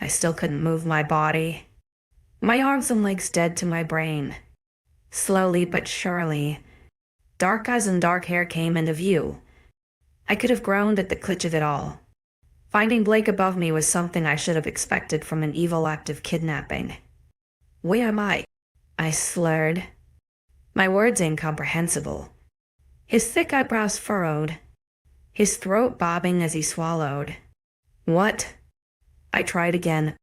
I still couldn't move my body, my arms and legs dead to my brain. Slowly but surely, dark eyes and dark hair came into view. I could have groaned at the glitch of it all. Finding Blake above me was something I should have expected from an evil act of kidnapping. "Where am I?" I slurred, my words incomprehensible. His thick eyebrows furrowed, his throat bobbing as he swallowed. "What?" I tried again,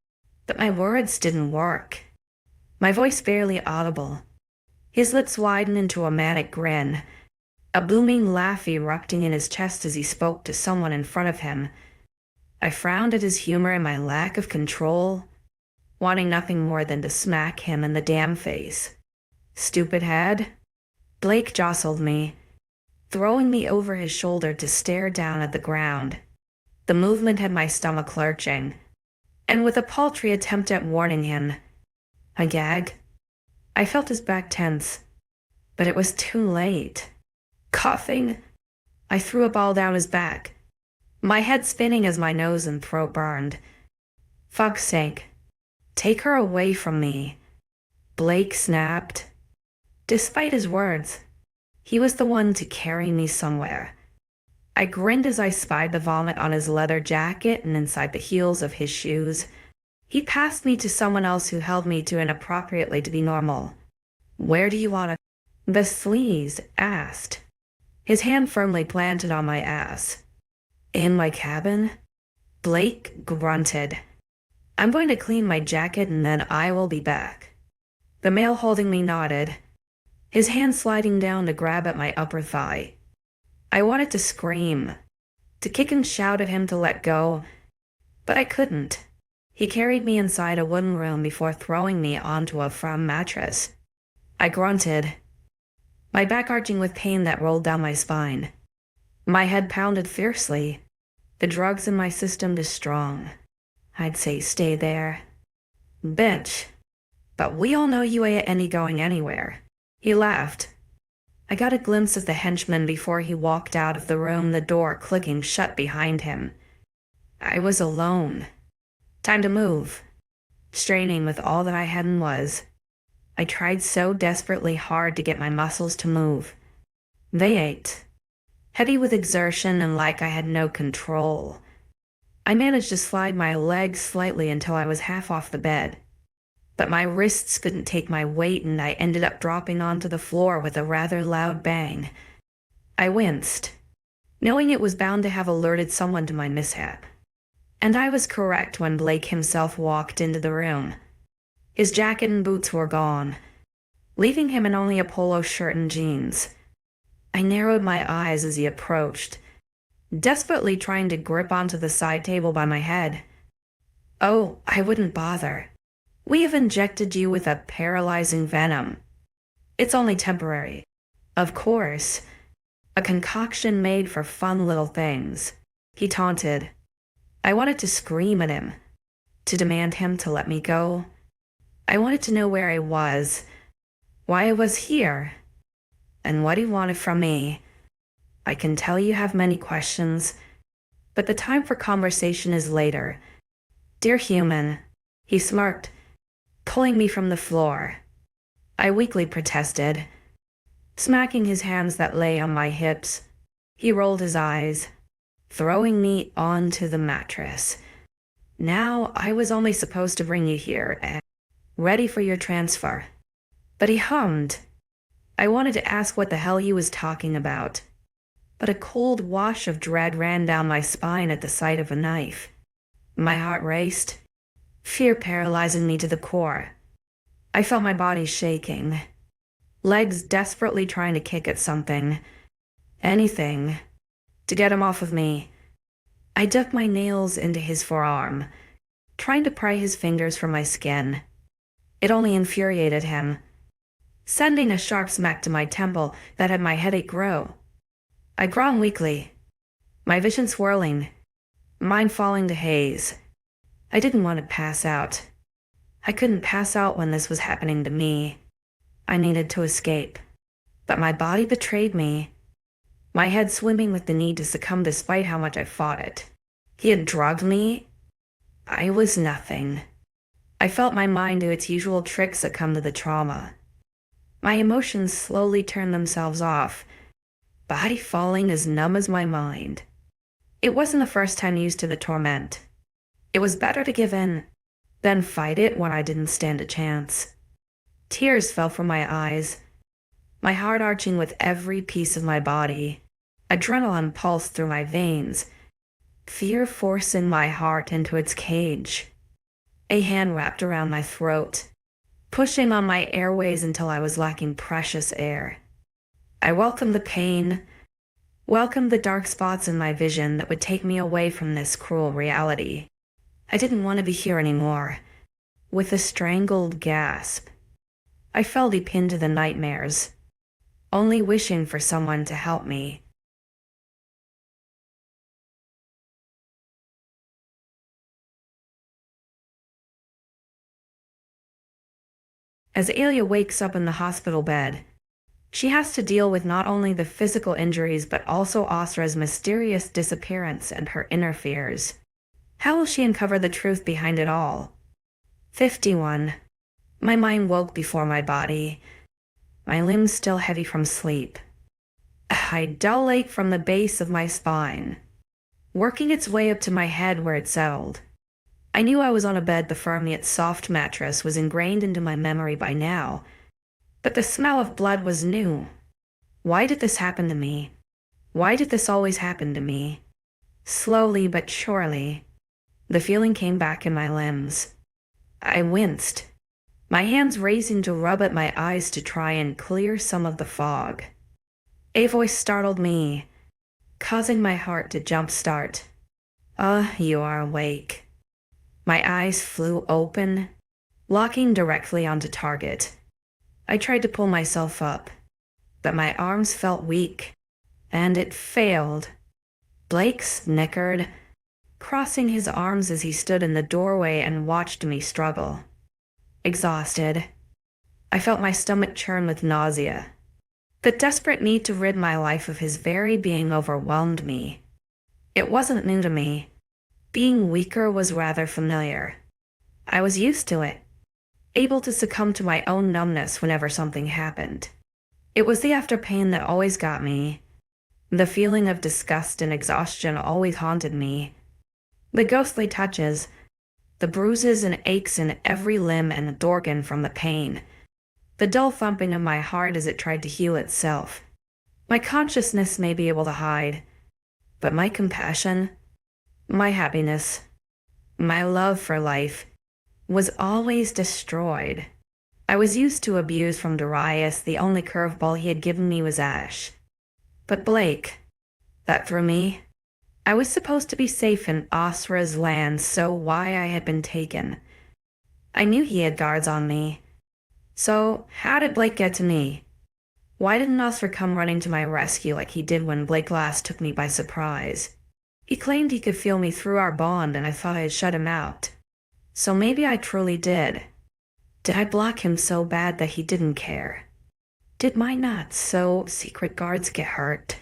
but my words didn't work. My voice barely audible. His lips widened into a manic grin, a booming laugh erupting in his chest as he spoke to someone in front of him. I frowned at his humor and my lack of control, wanting nothing more than to smack him in the damn face. "Stupid head." Blake jostled me, throwing me over his shoulder to stare down at the ground. The movement had my stomach lurching, and with a paltry attempt at warning him, A gag? I felt his back tense, but it was too late. Coughing, I threw a ball down his back, my head spinning as my nose and throat burned. Fuck's sake. Take her away from me, Blake snapped. Despite his words, he was the one to carry me somewhere. I grinned as I spied the vomit on his leather jacket and inside the heels of his shoes. He passed me to someone else who held me too inappropriately to be normal. Where do you want to? The sleaze asked, his hand firmly planted on my ass. In my cabin? Blake grunted. I'm going to clean my jacket and then I will be back. The male holding me nodded, his hand sliding down to grab at my upper thigh. I wanted to scream, to kick and shout at him to let go, but I couldn't. He carried me inside a wooden room before throwing me onto a firm mattress. I grunted, my back arching with pain that rolled down my spine. My head pounded fiercely, the drugs in my system too strong. I'd say stay there. Bitch. But we all know you ain't going anywhere. He laughed. I got a glimpse of the henchman before he walked out of the room, the door clicking shut behind him. I was alone. Time to move. Straining with all that I had and was. I tried so desperately hard to get my muscles to move. They ached. Heavy with exertion and like I had no control. I managed to slide my legs slightly until I was half off the bed. But my wrists couldn't take my weight and I ended up dropping onto the floor with a rather loud bang. I winced, knowing it was bound to have alerted someone to my mishap. And I was correct when Blake himself walked into the room. His jacket and boots were gone, leaving him in only a polo shirt and jeans. I narrowed my eyes as he approached, desperately trying to grip onto the side table by my head. Oh, I wouldn't bother. We have injected you with a paralyzing venom. It's only temporary. Of course. A concoction made for fun little things. He taunted. I wanted to scream at him, to demand him to let me go. I wanted to know where I was, why I was here, and what he wanted from me. I can tell you have many questions, but the time for conversation is later. Dear human, he smirked, pulling me from the floor. I weakly protested, smacking his hands that lay on my hips. He rolled his eyes, throwing me onto the mattress. Now I was only supposed to bring you here and ready for your transfer. But he hummed. I wanted to ask what the hell he was talking about, but a cold wash of dread ran down my spine at the sight of a knife. My heart raced, fear paralyzing me to the core. I felt my body shaking, legs desperately trying to kick at something, anything, to get him off of me. I dug my nails into his forearm, trying to pry his fingers from my skin. It only infuriated him, sending a sharp smack to my temple that had my headache grow. I groaned weakly, my vision swirling, mind falling to haze. I didn't want to pass out. I couldn't pass out when this was happening to me. I needed to escape, but my body betrayed me, my head swimming with the need to succumb despite how much I fought it. He had drugged me. I was nothing. I felt my mind do its usual tricks succumb to the trauma. My emotions slowly turned themselves off, body falling as numb as my mind. It wasn't the first time used to the torment. It was better to give in than fight it when I didn't stand a chance. Tears fell from my eyes, my heart arching with every piece of my body. Adrenaline pulsed through my veins, fear forcing my heart into its cage. A hand wrapped around my throat, pushing on my airways until I was lacking precious air. I welcomed the pain, welcomed the dark spots in my vision that would take me away from this cruel reality. I didn't want to be here anymore. With a strangled gasp, I fell deep into the nightmares, only wishing for someone to help me. As 𝐊𝐢𝐬 wakes up in the hospital bed, she has to deal with not only the physical injuries but also 𝐊𝐲𝐬's mysterious disappearance and her inner fears. How will she uncover the truth behind it all? 51. My mind woke before my body, my limbs still heavy from sleep. A dull ache from the base of my spine, working its way up to my head where it settled. I knew I was on a bed, the firm yet soft mattress was ingrained into my memory by now, but the smell of blood was new. Why did this happen to me? Why did this always happen to me? Slowly but surely, the feeling came back in my limbs. I winced, my hands raising to rub at my eyes to try and clear some of the fog. A voice startled me, causing my heart to jump-start. You are awake. My eyes flew open, locking directly onto target. I tried to pull myself up, but my arms felt weak, and it failed. Blake snickered, crossing his arms as he stood in the doorway and watched me struggle. Exhausted, I felt my stomach churn with nausea. The desperate need to rid my life of his very being overwhelmed me. It wasn't new to me. Being weaker was rather familiar. I was used to it, able to succumb to my own numbness whenever something happened. It was the after-pain that always got me. The feeling of disgust and exhaustion always haunted me. The ghostly touches, the bruises and aches in every limb and organ from the pain, the dull thumping of my heart as it tried to heal itself. My consciousness may be able to hide, but my compassion, my happiness, my love for life was always destroyed. I was used to abuse from Darius. The only curveball he had given me was Ash. But Blake, that threw me. I was supposed to be safe in 𝐊𝐲𝐬's land, so why I had been taken. I knew he had guards on me. So how did Blake get to me? Why didn't 𝐊𝐲𝐬 come running to my rescue like he did when Blake last took me by surprise? He claimed he could feel me through our bond, and I thought I had shut him out. So maybe I truly did. Did I block him so bad that he didn't care? Did my not-so-secret guards get hurt?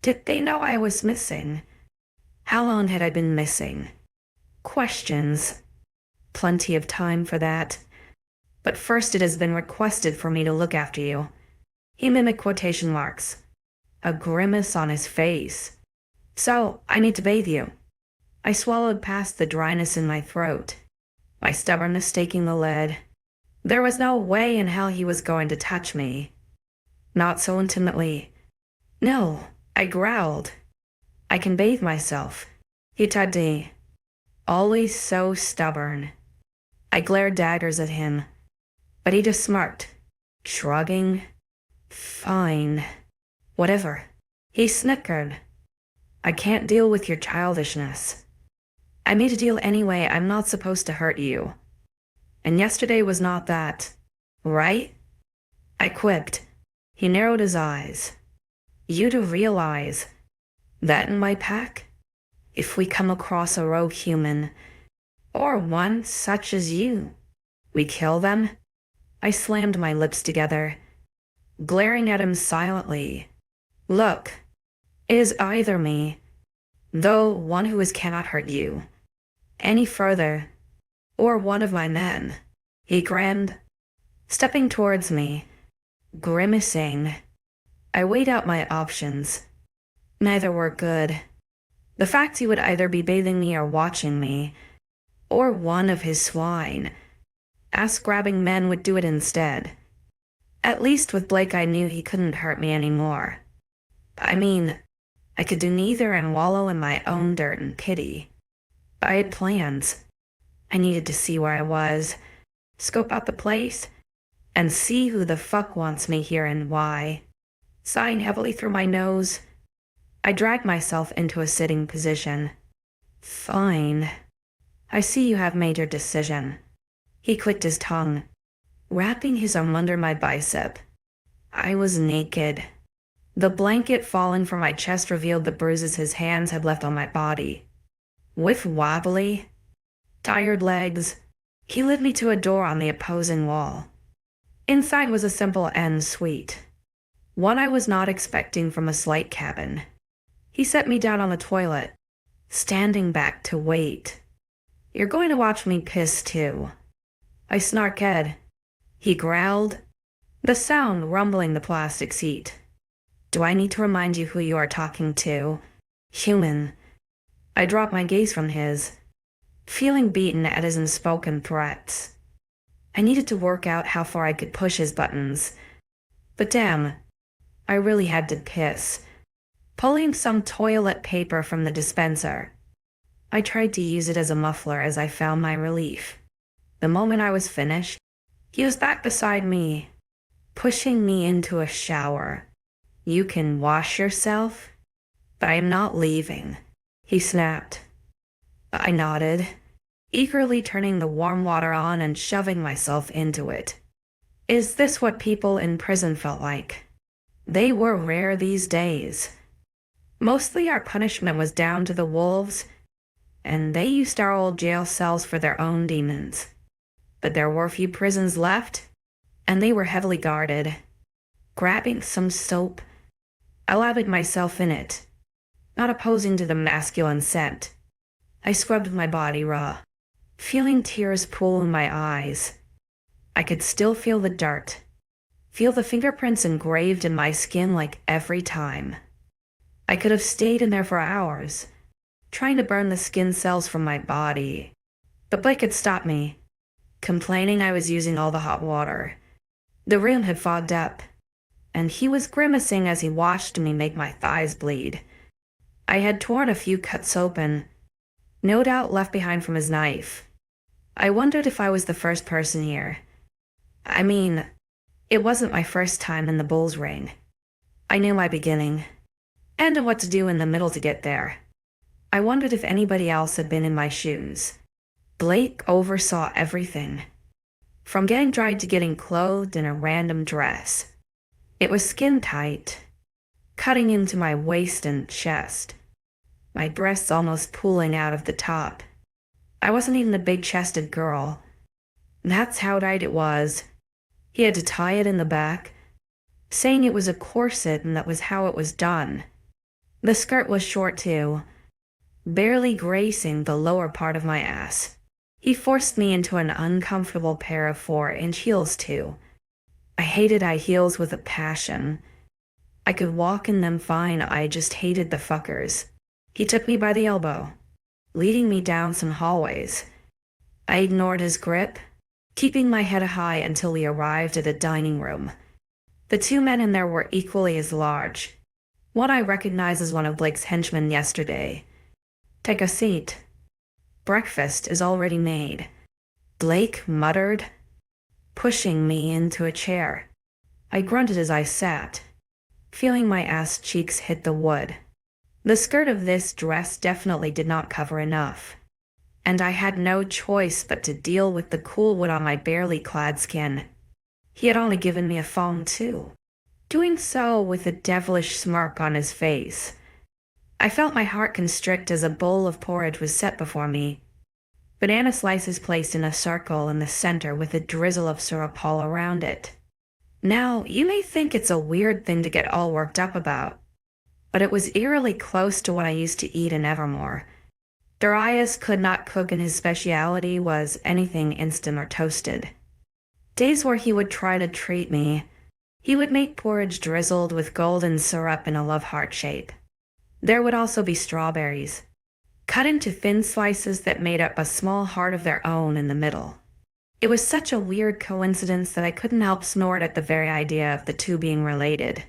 Did they know I was missing? How long had I been missing? Questions. Plenty of time for that. But first it has been requested for me to look after you. He mimicked quotation marks, a grimace on his face. So, I need to bathe you. I swallowed past the dryness in my throat, my stubbornness taking the lead. There was no way in hell he was going to touch me. Not so intimately. No, I growled. I can bathe myself. He tugged me. Always so stubborn. I glared daggers at him, but he just smirked, shrugging. Fine. Whatever. He snickered. I can't deal with your childishness. I made a deal anyway. I'm not supposed to hurt you. And yesterday was not that, right? I quipped. He narrowed his eyes. You do realize that in my pack, if we come across a rogue human, or one such as you, we kill them? I slammed my lips together, glaring at him silently. Look, it is either me, though one who cannot hurt you any further, or one of my men. He grinned, stepping towards me, grimacing. I weighed out my options. Neither were good. The fact he would either be bathing me or watching me, or one of his swine, ass-grabbing men would do it instead. At least with Blake I knew he couldn't hurt me anymore. I mean, I could do neither and wallow in my own dirt and pity. I had plans. I needed to see where I was, scope out the place, and see who the fuck wants me here and why. Sighing heavily through my nose, I dragged myself into a sitting position. Fine. I see you have made your decision. He clicked his tongue, wrapping his arm under my bicep. I was naked. The blanket falling from my chest revealed the bruises his hands had left on my body. With wobbly, tired legs, he led me to a door on the opposing wall. Inside was a simple end suite, one I was not expecting from a slight cabin. He set me down on the toilet, standing back to wait. "You're going to watch me piss too." I snarked. He growled, the sound rumbling the plastic seat. "Do I need to remind you who you are talking to? Human." I dropped my gaze from his, feeling beaten at his unspoken threats. I needed to work out how far I could push his buttons. But damn, I really had to piss. Pulling some toilet paper from the dispenser, I tried to use it as a muffler as I found my relief. The moment I was finished, he was back beside me, pushing me into a shower. "You can wash yourself, but I am not leaving," he snapped. I nodded, eagerly turning the warm water on and shoving myself into it. Is this what people in prison felt like? They were rare these days. Mostly our punishment was down to the wolves, and they used our old jail cells for their own demons. But there were few prisons left, and they were heavily guarded. Grabbing some soap, I lathered myself in it, not opposing to the masculine scent. I scrubbed my body raw, feeling tears pool in my eyes. I could still feel the dirt, feel the fingerprints engraved in my skin like every time. I could have stayed in there for hours, trying to burn the skin cells from my body. But Blake had stopped me, complaining I was using all the hot water. The room had fogged up, and he was grimacing as he watched me make my thighs bleed. I had torn a few cuts open, no doubt left behind from his knife. I wondered if I was the first person here. I mean, it wasn't my first time in the bull's ring. I knew my beginning, and what to do in the middle to get there. I wondered if anybody else had been in my shoes. Blake oversaw everything, from getting dried to getting clothed in a random dress. It was skin tight, cutting into my waist and chest, my breasts almost pooling out of the top. I wasn't even a big-chested girl. That's how tight it was. He had to tie it in the back, saying it was a corset and that was how it was done. The skirt was short too, barely gracing the lower part of my ass. He forced me into an uncomfortable pair of 4-inch heels too. I hated high heels with a passion. I could walk in them fine, I just hated the fuckers. He took me by the elbow, leading me down some hallways. I ignored his grip, keeping my head high until we arrived at a dining room. The two men in there were equally as large. One I recognized as one of Blake's henchmen yesterday. "Take a seat. Breakfast is already made," Blake muttered, pushing me into a chair. I grunted as I sat, feeling my ass cheeks hit the wood. The skirt of this dress definitely did not cover enough, and I had no choice but to deal with the cool wood on my barely clad skin. He had only given me a phone too, doing so with a devilish smirk on his face. I felt my heart constrict as a bowl of porridge was set before me. Banana slices placed in a circle in the center with a drizzle of syrup all around it. Now, you may think it's a weird thing to get all worked up about, but it was eerily close to what I used to eat in Evermore. Darius could not cook, and his specialty was anything instant or toasted. Days where he would try to treat me, he would make porridge drizzled with golden syrup in a love heart shape. There would also be strawberries, cut into thin slices that made up a small heart of their own in the middle. It was such a weird coincidence that I couldn't help snort at the very idea of the two being related.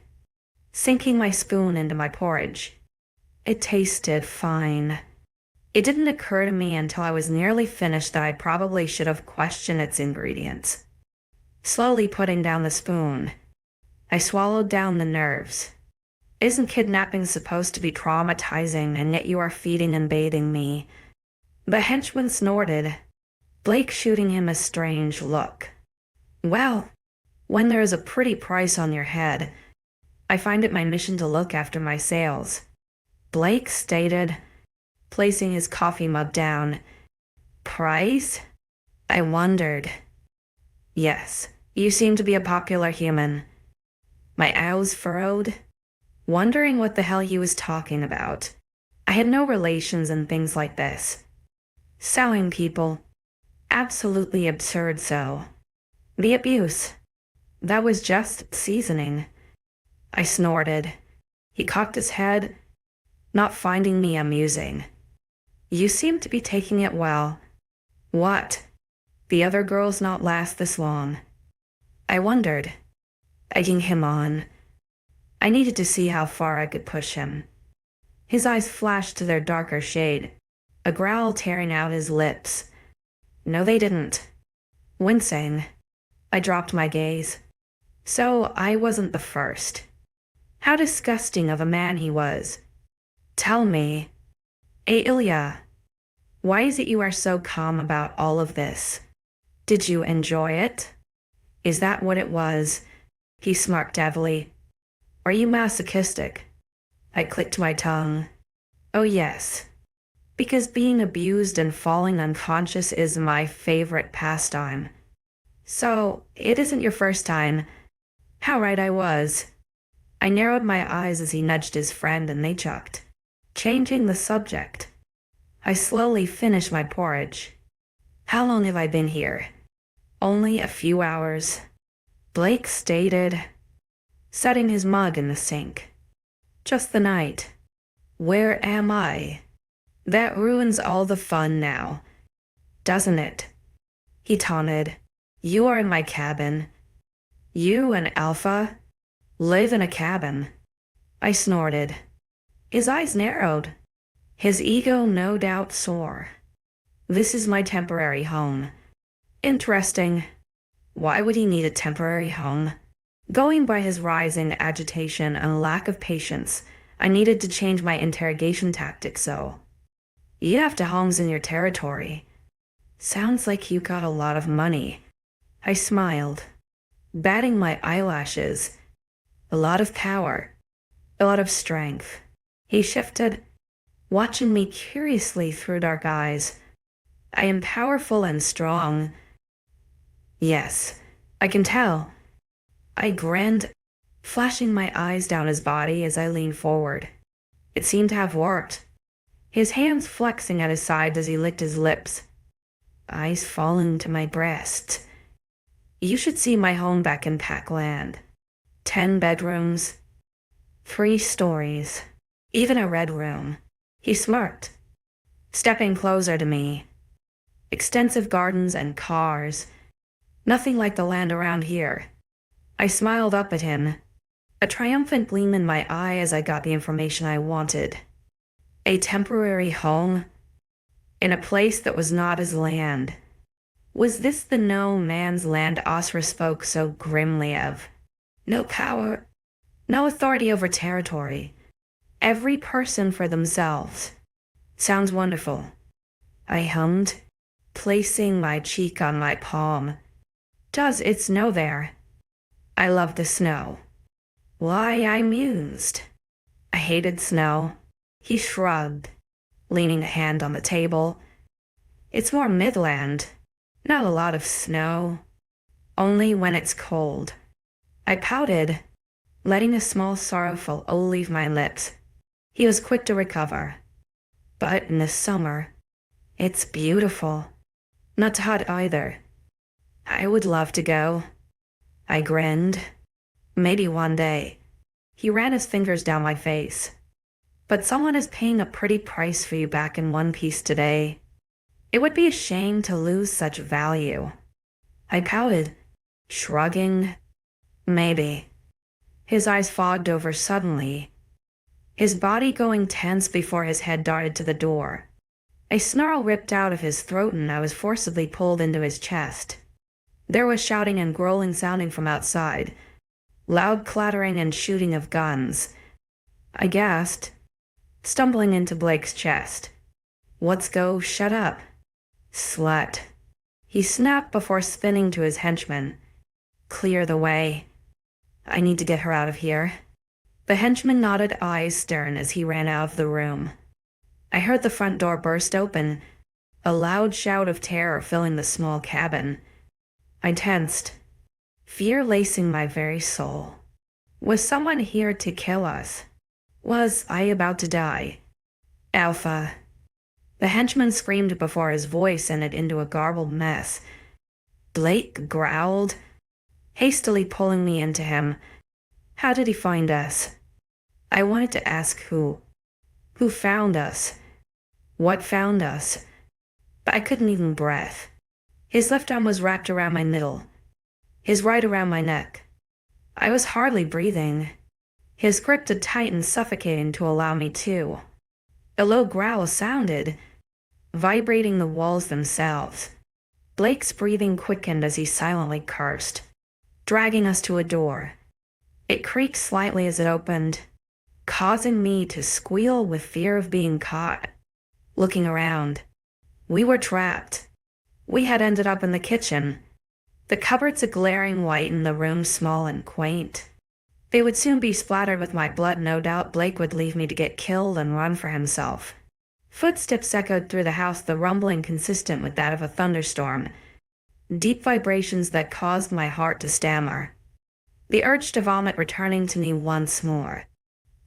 Sinking my spoon into my porridge, it tasted fine. It didn't occur to me until I was nearly finished that I probably should have questioned its ingredients. Slowly putting down the spoon, I swallowed down the nerves. Isn't kidnapping supposed to be traumatizing, and yet you are feeding and bathing me? The henchman snorted, Blake shooting him a strange look. Well, when there is a pretty price on your head, I find it my mission to look after my sales, Blake stated, placing his coffee mug down. Price? I wondered. Yes, You seem to be a popular human. My eyes furrowed, wondering what the hell he was talking about. I had no relations and things like this. Selling people. Absolutely absurd so. The abuse. That was just seasoning. I snorted. He cocked his head, not finding me amusing. You seem to be taking it well. What? The other girls not last this long. I wondered, egging him on. I needed to see how far I could push him. His eyes flashed to their darker shade, a growl tearing out his lips. No, they didn't. Wincing, I dropped my gaze. So I wasn't the first. How disgusting of a man he was. Tell me, 𝐊𝐢𝐬, why is it you are so calm about all of this? Did you enjoy it? Is that what it was? He smirked heavily. Are you masochistic? I clicked my tongue. Oh yes. Because being abused and falling unconscious is my favorite pastime. So, it isn't your first time. How right I was. I narrowed my eyes as he nudged his friend and they chucked, changing the subject. I slowly finished my porridge. How long have I been here? Only a few hours. Blake stated, setting his mug in the sink. Just the night. Where am I? That ruins all the fun now, doesn't it? He taunted. You are in my cabin. You and Alpha live in a cabin. I snorted. His eyes narrowed. His ego no doubt sore. This is my temporary home. Interesting. Why would he need a temporary home? Going by his rising agitation and lack of patience, I needed to change my interrogation tactics so. You have to homes in your territory. Sounds like you got a lot of money. I smiled, batting my eyelashes. A lot of power. A lot of strength. He shifted, watching me curiously through dark eyes. I am powerful and strong. Yes, I can tell. I grinned, flashing my eyes down his body as I leaned forward. It seemed to have worked. His hands flexing at his sides as he licked his lips. Eyes falling to my breast. You should see my home back in Packland. 10 bedrooms, 3 stories, even a red room. He smirked, stepping closer to me. Extensive gardens and cars. Nothing like the land around here. I smiled up at him, a triumphant gleam in my eye as I got the information I wanted. A temporary home in a place that was not his land. Was this the no man's land Asra spoke so grimly of? No power, no authority over territory. Every person for themselves. Sounds wonderful. I hummed, placing my cheek on my palm. Does it snow there? I love the snow. Why, I mused. I hated snow. He shrugged, leaning a hand on the table. It's more Midland. Not a lot of snow. Only when it's cold. I pouted, letting a small sorrowful O leave my lips. He was quick to recover. But in the summer, it's beautiful. Not hot either. I would love to go. I grinned. Maybe one day. He ran his fingers down my face. But someone is paying a pretty price for you back in one piece today. It would be a shame to lose such value. I pouted, shrugging. Maybe. His eyes fogged over suddenly, his body going tense before his head darted to the door. A snarl ripped out of his throat and I was forcibly pulled into his chest. There was shouting and growling sounding from outside, loud clattering and shooting of guns. I gasped, stumbling into Blake's chest. Let's go, shut up. Slut. He snapped before spinning to his henchman. Clear the way. I need to get her out of here. The henchman nodded, eyes stern as he ran out of the room. I heard the front door burst open, a loud shout of terror filling the small cabin. I tensed, fear lacing my very soul. Was someone here to kill us? Was I about to die? Alpha. The henchman screamed before his voice ended into a garbled mess. Blake growled, hastily pulling me into him. How did he find us? I wanted to ask who. Who found us? What found us? But I couldn't even breath. His left arm was wrapped around my middle, his right around my neck. I was hardly breathing. His grip had tightened, suffocating to allow me to. A low growl sounded, vibrating the walls themselves. Blake's breathing quickened as he silently cursed, dragging us to a door. It creaked slightly as it opened, causing me to squeal with fear of being caught. Looking around, we were trapped. We had ended up in the kitchen. The cupboards a glaring white and the room small and quaint. They would soon be splattered with my blood. No doubt Blake would leave me to get killed and run for himself. Footsteps echoed through the house, the rumbling consistent with that of a thunderstorm. Deep vibrations that caused my heart to stammer. The urge to vomit returning to me once more.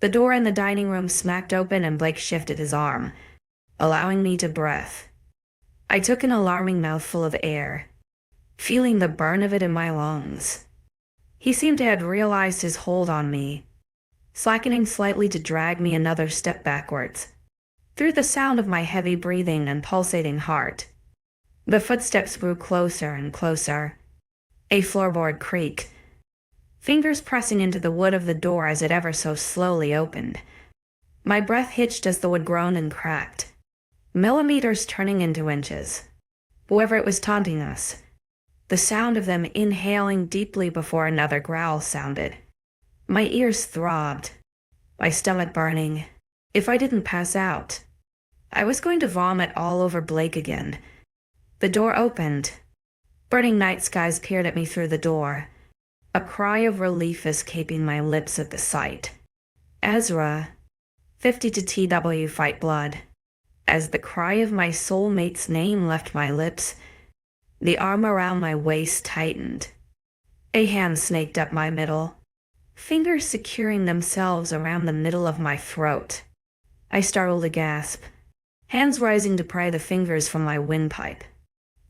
The door in the dining room smacked open and Blake shifted his arm, allowing me to breathe. I took an alarming mouthful of air, feeling the burn of it in my lungs. He seemed to have realized his hold on me, slackening slightly to drag me another step backwards. Through the sound of my heavy breathing and pulsating heart, the footsteps grew closer and closer. A floorboard creak, fingers pressing into the wood of the door as it ever so slowly opened. My breath hitched as the wood groaned and cracked, millimeters turning into inches. Whoever it was taunting us, the sound of them inhaling deeply before another growl sounded. My ears throbbed, my stomach burning. If I didn't pass out, I was going to vomit all over Blake again. The door opened. Burning night skies peered at me through the door, a cry of relief escaping my lips at the sight. Ezra, 50 to TW fight blood. As the cry of my soulmate's name left my lips, the arm around my waist tightened. A hand snaked up my middle, fingers securing themselves around the middle of my throat. I startled a gasp, hands rising to pry the fingers from my windpipe.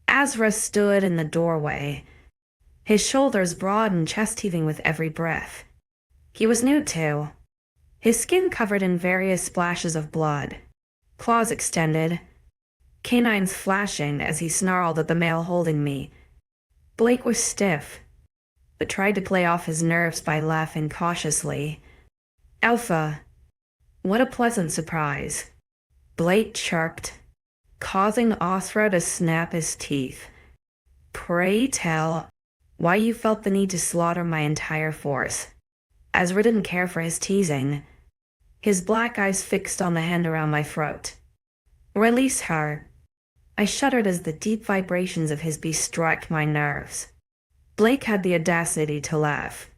Ezra stood in the doorway, his shoulders broad and chest heaving with every breath. He was nude too, his skin covered in various splashes of blood, claws extended, canines flashing as he snarled at the male holding me. Blake was stiff, but tried to play off his nerves by laughing cautiously. Alpha, what a pleasant surprise, Blake chirped, causing 𝐊𝐲𝐬 to snap his teeth. Pray tell why you felt the need to slaughter my entire force. Ezra didn't care for his teasing, his black eyes fixed on the hand around my throat. Release her. I shuddered as the deep vibrations of his beast struck my nerves. Blake had the audacity to laugh,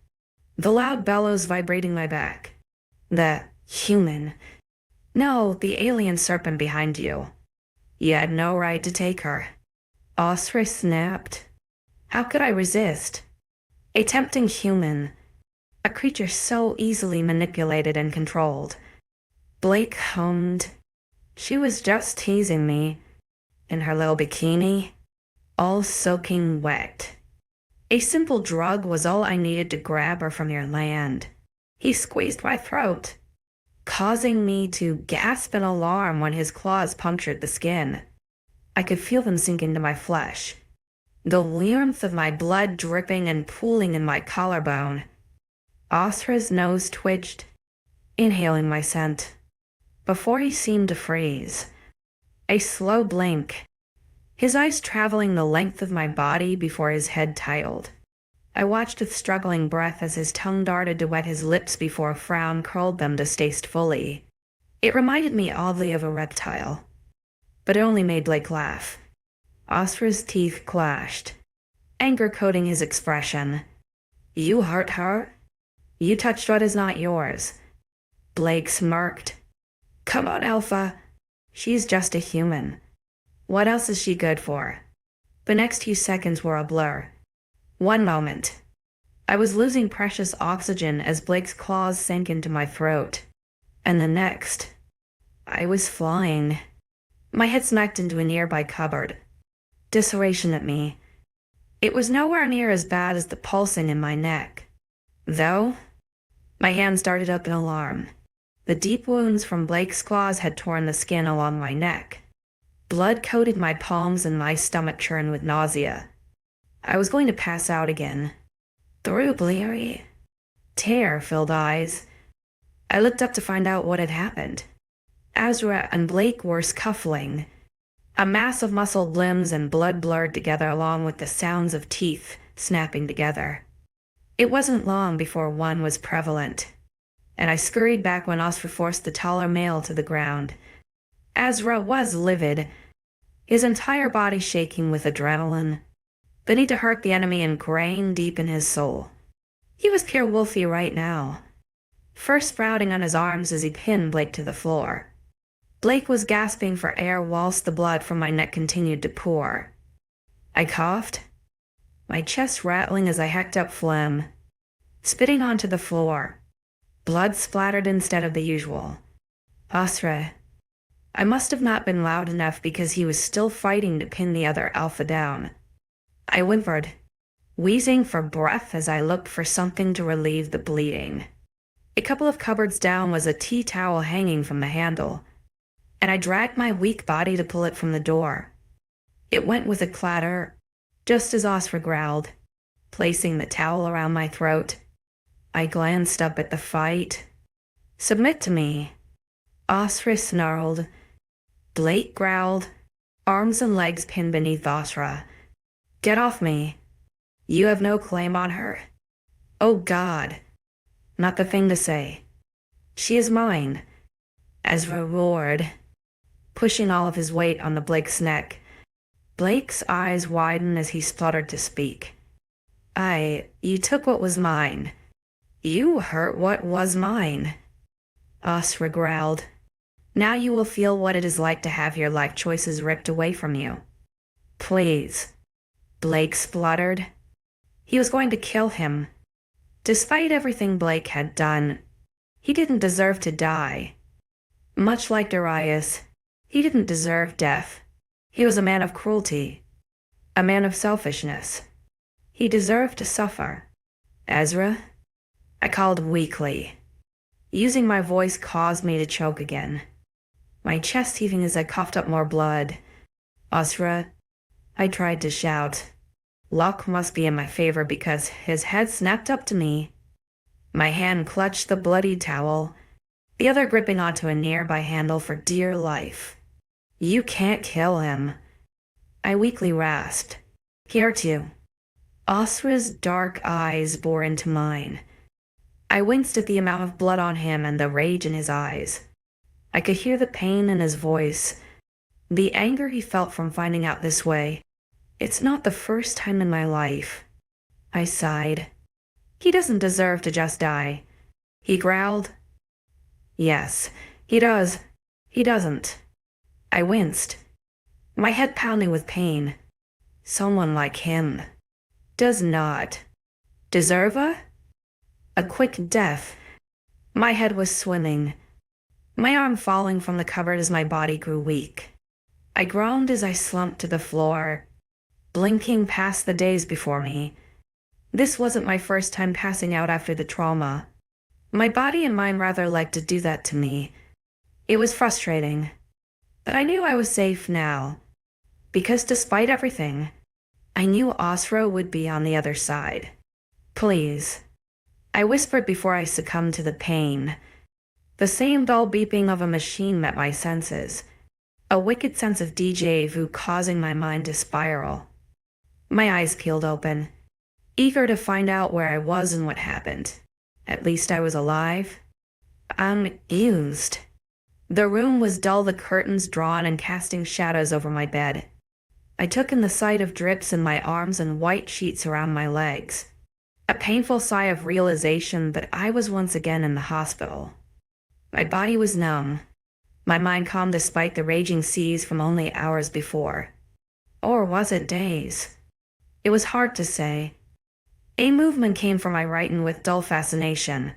the loud bellows vibrating my back. The human. No, the alien serpent behind you. You had no right to take her. 𝐊𝐲𝐬 snapped. How could I resist? A tempting human, a creature so easily manipulated and controlled. Blake hummed. She was just teasing me, in her little bikini, all soaking wet. A simple drug was all I needed to grab her from your land. He squeezed my throat, causing me to gasp in alarm when his claws punctured the skin. I could feel them sink into my flesh, the warmth of my blood dripping and pooling in my collarbone. 𝐊𝐲𝐬's nose twitched, inhaling my scent, before he seemed to freeze. A slow blink, his eyes traveling the length of my body before his head titled. I watched with struggling breath as his tongue darted to wet his lips before a frown curled them to taste fully. It reminded me oddly of a reptile, but it only made Blake laugh. 𝐊𝐲𝐬's teeth clashed, anger coating his expression. You hurt her? You touched what is not yours. Blake smirked. Come on, Alpha. She's just a human. What else is she good for? The next few seconds were a blur. One moment, I was losing precious oxygen as Blake's claws sank into my throat. And the next, I was flying. My head smacked into a nearby cupboard. Disseration at me. It was nowhere near as bad as the pulsing in my neck. Though, my hand started up in alarm. The deep wounds from Blake's claws had torn the skin along my neck. Blood coated my palms and my stomach churned with nausea. I was going to pass out again. Through bleary, terror-filled eyes, I looked up to find out what had happened. 𝐊𝐲 and Blake were scuffling. A mass of muscled limbs and blood blurred together along with the sounds of teeth snapping together. It wasn't long before one was prevalent, and I scurried back when 𝐊𝐲 forced the taller male to the ground. 𝐊𝐲 was livid, his entire body shaking with adrenaline. The need to hurt the enemy ingrained deep in his soul. He was pure wolfy right now, first sprouting on his arms as he pinned Blake to the floor. Blake was gasping for air whilst the blood from my neck continued to pour. I coughed, my chest rattling as I hacked up phlegm, spitting onto the floor. Blood splattered instead of the usual. 𝐊𝐲. I must have not been loud enough because he was still fighting to pin the other alpha down. I whimpered, wheezing for breath as I looked for something to relieve the bleeding. A couple of cupboards down was a tea towel hanging from the handle, and I dragged my weak body to pull it from the door. It went with a clatter, just as 𝐊𝐲 growled, placing the towel around my throat. I glanced up at the fight. Submit to me, 𝐊𝐲 snarled. Blake growled, arms and legs pinned beneath 𝐊𝐲. Get off me. You have no claim on her. Oh God. Not the thing to say. She is mine. 𝐊𝐲 roared, pushing all of his weight on the Blake's neck. Blake's eyes widened as he spluttered to speak. You took what was mine. You hurt what was mine. 𝐊𝐲 growled. Now you will feel what it is like to have your life choices ripped away from you. Please. Blake spluttered. He was going to kill him. Despite everything Blake had done, he didn't deserve to die. Much like Darius, he didn't deserve death. He was a man of cruelty, a man of selfishness. He deserved to suffer. 𝐿𝐲? I called weakly. Using my voice caused me to choke again, my chest heaving as I coughed up more blood. 𝐿𝐲, I tried to shout. Luck must be in my favor because his head snapped up to me. My hand clutched the bloodied towel, the other gripping onto a nearby handle for dear life. You can't kill him, I weakly rasped. He hurt you. 𝐿𝐲's dark eyes bore into mine. I winced at the amount of blood on him and the rage in his eyes. I could hear the pain in his voice, the anger he felt from finding out this way. It's not the first time in my life. I sighed. He doesn't deserve to just die. He growled. Yes, he does. He doesn't. I winced, my head pounding with pain. Someone like him does not deserve a quick death. My head was swimming, my arm falling from the cupboard as my body grew weak. I groaned as I slumped to the floor, blinking past the days before me. This wasn't my first time passing out after the trauma. My body and mind rather liked to do that to me. It was frustrating, but I knew I was safe now, because despite everything, I knew 𝐊𝐲 would be on the other side. Please, I whispered before I succumbed to the pain. The same dull beeping of a machine met my senses, a wicked sense of déjà vu causing my mind to spiral. My eyes peeled open, eager to find out where I was and what happened. At least I was alive. I'm used. The room was dull, the curtains drawn and casting shadows over my bed. I took in the sight of drips in my arms and white sheets around my legs. A painful sigh of realization that I was once again in the hospital. My body was numb, my mind calm despite the raging seas from only hours before. Or was it days? It was hard to say. A movement came from my right and with dull fascination.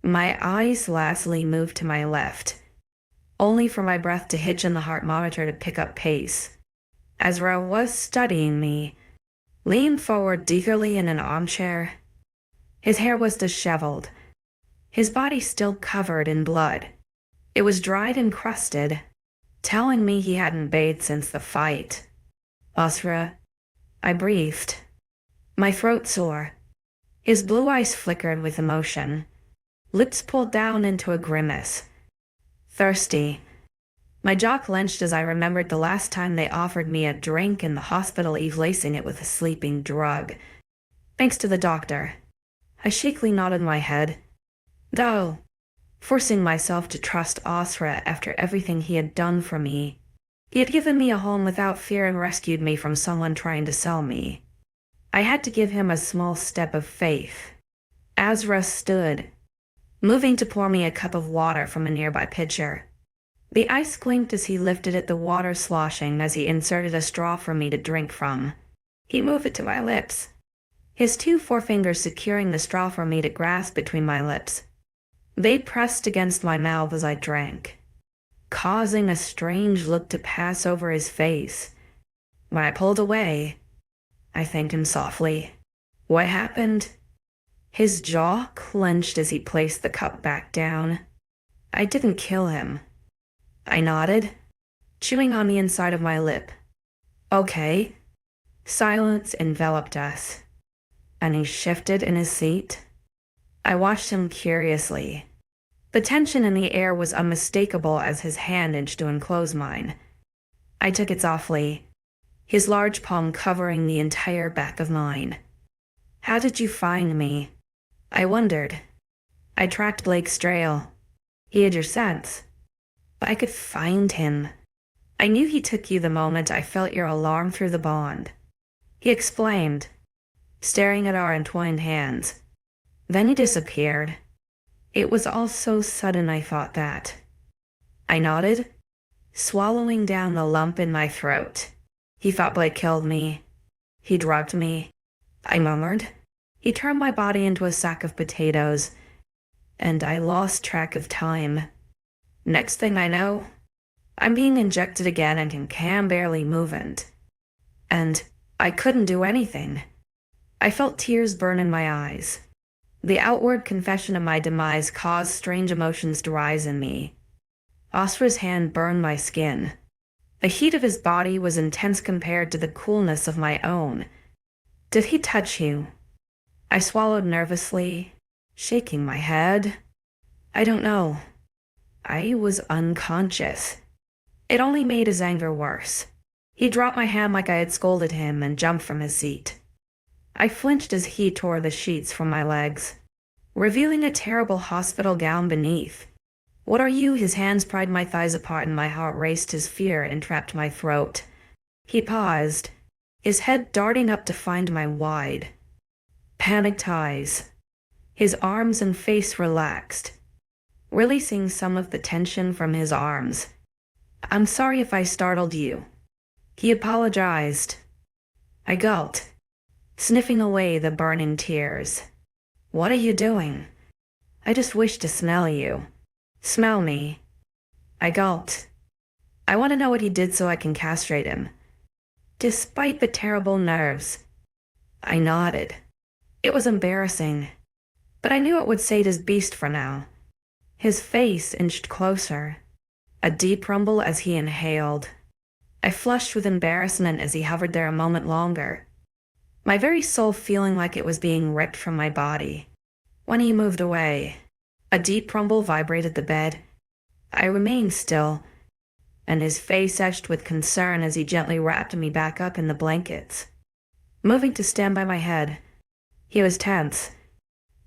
My eyes lastly moved to my left, only for my breath to hitch and the heart monitor to pick up pace. 𝐻𝐸 was studying me, leaned forward eagerly in an armchair. His hair was disheveled, his body still covered in blood. It was dried and crusted, telling me he hadn't bathed since the fight. 𝐻𝐸, I breathed, my throat sore. His blue eyes flickered with emotion, lips pulled down into a grimace. Thirsty. My jaw clenched as I remembered the last time they offered me a drink in the hospital, Eve lacing it with a sleeping drug. Thanks to the doctor. I shakily nodded my head. Though, forcing myself to trust 𝐻𝐸 after everything he had done for me. He had given me a home without fear and rescued me from someone trying to sell me. I had to give him a small step of faith. 𝐻𝐸 stood, moving to pour me a cup of water from a nearby pitcher. The ice clinked as he lifted it, the water sloshing as he inserted a straw for me to drink from. He moved it to my lips, his two forefingers securing the straw for me to grasp between my lips. They pressed against my mouth as I drank, causing a strange look to pass over his face. When I pulled away, I thanked him softly. What happened? His jaw clenched as he placed the cup back down. I didn't kill him. I nodded, chewing on the inside of my lip. Okay. Silence enveloped us, and he shifted in his seat. I watched him curiously. The tension in the air was unmistakable as his hand inched to enclose mine. I took it softly, his large palm covering the entire back of mine. How did you find me? I wondered. I tracked Blake's trail. He had your scents. But I could find him. I knew he took you the moment I felt your alarm through the bond. He explained, staring at our entwined hands. Then he disappeared. It was all so sudden, I thought that. I nodded, swallowing down the lump in my throat. He thought Blake killed me. He drugged me. I murmured. He turned my body into a sack of potatoes, and I lost track of time. Next thing I know, I'm being injected again and can barely move and I couldn't do anything. I felt tears burn in my eyes. The outward confession of my demise caused strange emotions to rise in me. 𝐻𝐸's hand burned my skin. The heat of his body was intense compared to the coolness of my own. Did he touch you? I swallowed nervously, shaking my head. I don't know. I was unconscious. It only made his anger worse. He dropped my hand like I had scolded him and jumped from his seat. I flinched as he tore the sheets from my legs, revealing a terrible hospital gown beneath. What are you? His hands pried my thighs apart and my heart raced as fear entrapped my throat. He paused, his head darting up to find my wide, panicked eyes. His arms and face relaxed, releasing some of the tension from his arms. I'm sorry if I startled you. He apologized. I gulped, sniffing away the burning tears. What are you doing? I just wish to smell you. Smell me. I gulped. I want to know what he did so I can castrate him. Despite the terrible nerves. I nodded. It was embarrassing, but I knew it would sate his beast for now. His face inched closer, a deep rumble as he inhaled. I flushed with embarrassment as he hovered there a moment longer, my very soul feeling like it was being ripped from my body. When he moved away, a deep rumble vibrated the bed. I remained still, and his face etched with concern as he gently wrapped me back up in the blankets. Moving to stand by my head, he was tense,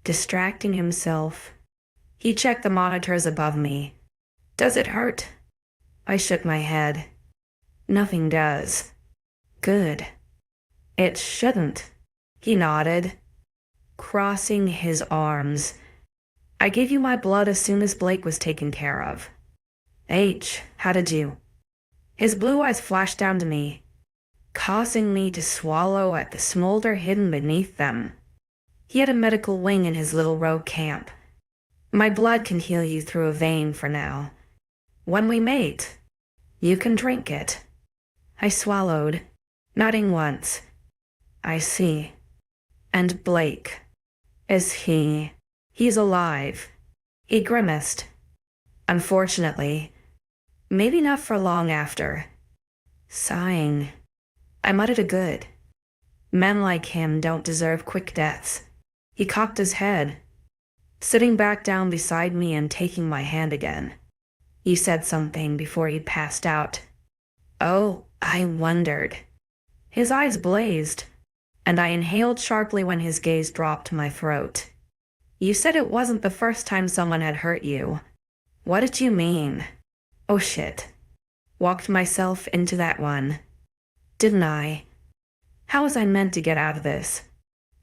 distracting himself. He checked the monitors above me. Does it hurt? I shook my head. Nothing does. Good. It shouldn't. He nodded, crossing his arms. I gave you my blood as soon as Blake was taken care of. How did you? His blue eyes flashed down to me, causing me to swallow at the smolder hidden beneath them. He had a medical wing in his little rogue camp. My blood can heal you through a vein for now. When we mate, you can drink it. I swallowed, nodding once. I see. And Blake. Is he? He's alive. He grimaced. Unfortunately. Maybe not for long after. Sighing. I muttered a good. Men like him don't deserve quick deaths. He cocked his head, sitting back down beside me and taking my hand again. You said something before he'd passed out. Oh, I wondered. His eyes blazed, and I inhaled sharply when his gaze dropped to my throat. You said it wasn't the first time someone had hurt you. What did you mean? Oh shit. Walked myself into that one. Didn't I? How was I meant to get out of this?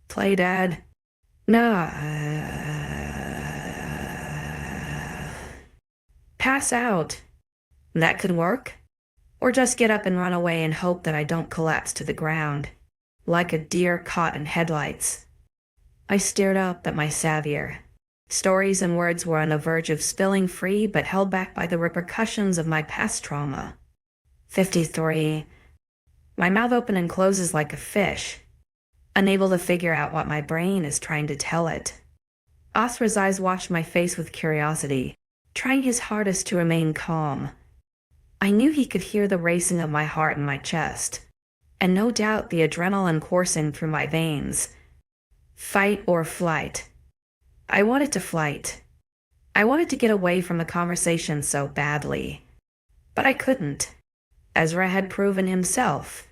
Play dead? No. Pass out. That could work. Or just get up and run away and hope that I don't collapse to the ground, like a deer caught in headlights. I stared up at my savior. Stories and words were on the verge of spilling free, but held back by the repercussions of my past trauma. 53. My mouth opens and closes like a fish, unable to figure out what my brain is trying to tell it. Asra's eyes watched my face with curiosity, trying his hardest to remain calm. I knew he could hear the racing of my heart in my chest, and no doubt the adrenaline coursing through my veins. Fight or flight. I wanted to fight. I wanted to get away from the conversation so badly. But I couldn't. Ezra had proven himself.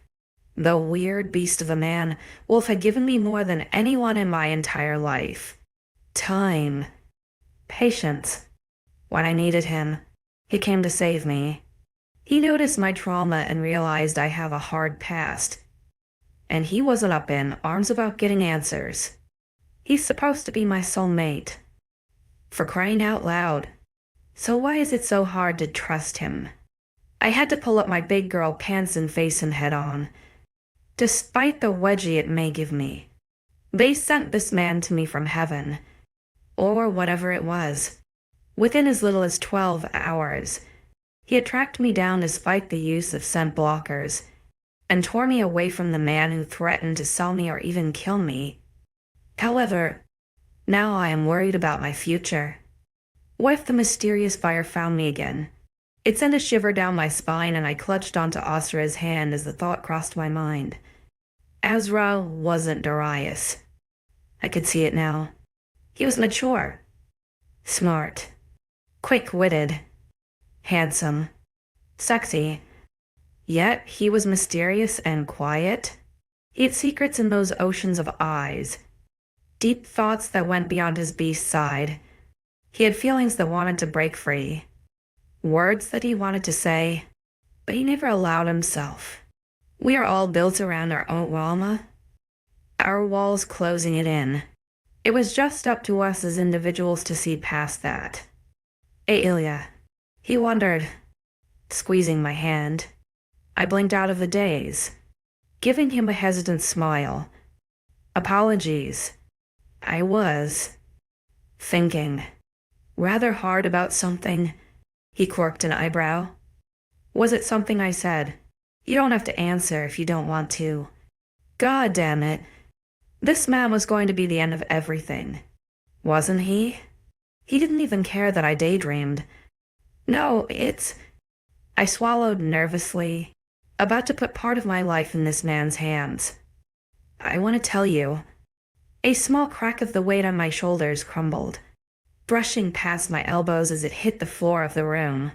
The weird beast of a man, Wolf had given me more than anyone in my entire life. Time. Patience. When I needed him, he came to save me. He noticed my trauma and realized I have a hard past. And he wasn't up in arms about getting answers. He's supposed to be my soulmate. For crying out loud. So why is it so hard to trust him? I had to pull up my big girl pants and face him head on. Despite the wedgie it may give me, they sent this man to me from heaven. Or whatever it was. Within as little as 12 hours, he had tracked me down despite the use of scent blockers, and tore me away from the man who threatened to sell me or even kill me. However, now I am worried about my future. What if the mysterious fire found me again? It sent a shiver down my spine, and I clutched onto Asra's hand as the thought crossed my mind. Ezra wasn't Darius. I could see it now. He was mature, smart, quick-witted, handsome, sexy. Yet he was mysterious and quiet. He had secrets in those oceans of eyes, deep thoughts that went beyond his beast side. He had feelings that wanted to break free, words that he wanted to say, but he never allowed himself. We are all built around our own trauma, our walls closing it in. It was just up to us as individuals to see past that. 𝐊𝐢𝐬, he wondered, squeezing my hand. I blinked out of the daze, giving him a hesitant smile. Apologies. I was thinking rather hard about something. He quirked an eyebrow. Was it something I said? You don't have to answer if you don't want to. God damn it. This man was going to be the end of everything. Wasn't he? He didn't even care that I daydreamed. No, it's... I swallowed nervously, about to put part of my life in this man's hands. I want to tell you. A small crack of the weight on my shoulders crumbled, brushing past my elbows as it hit the floor of the room.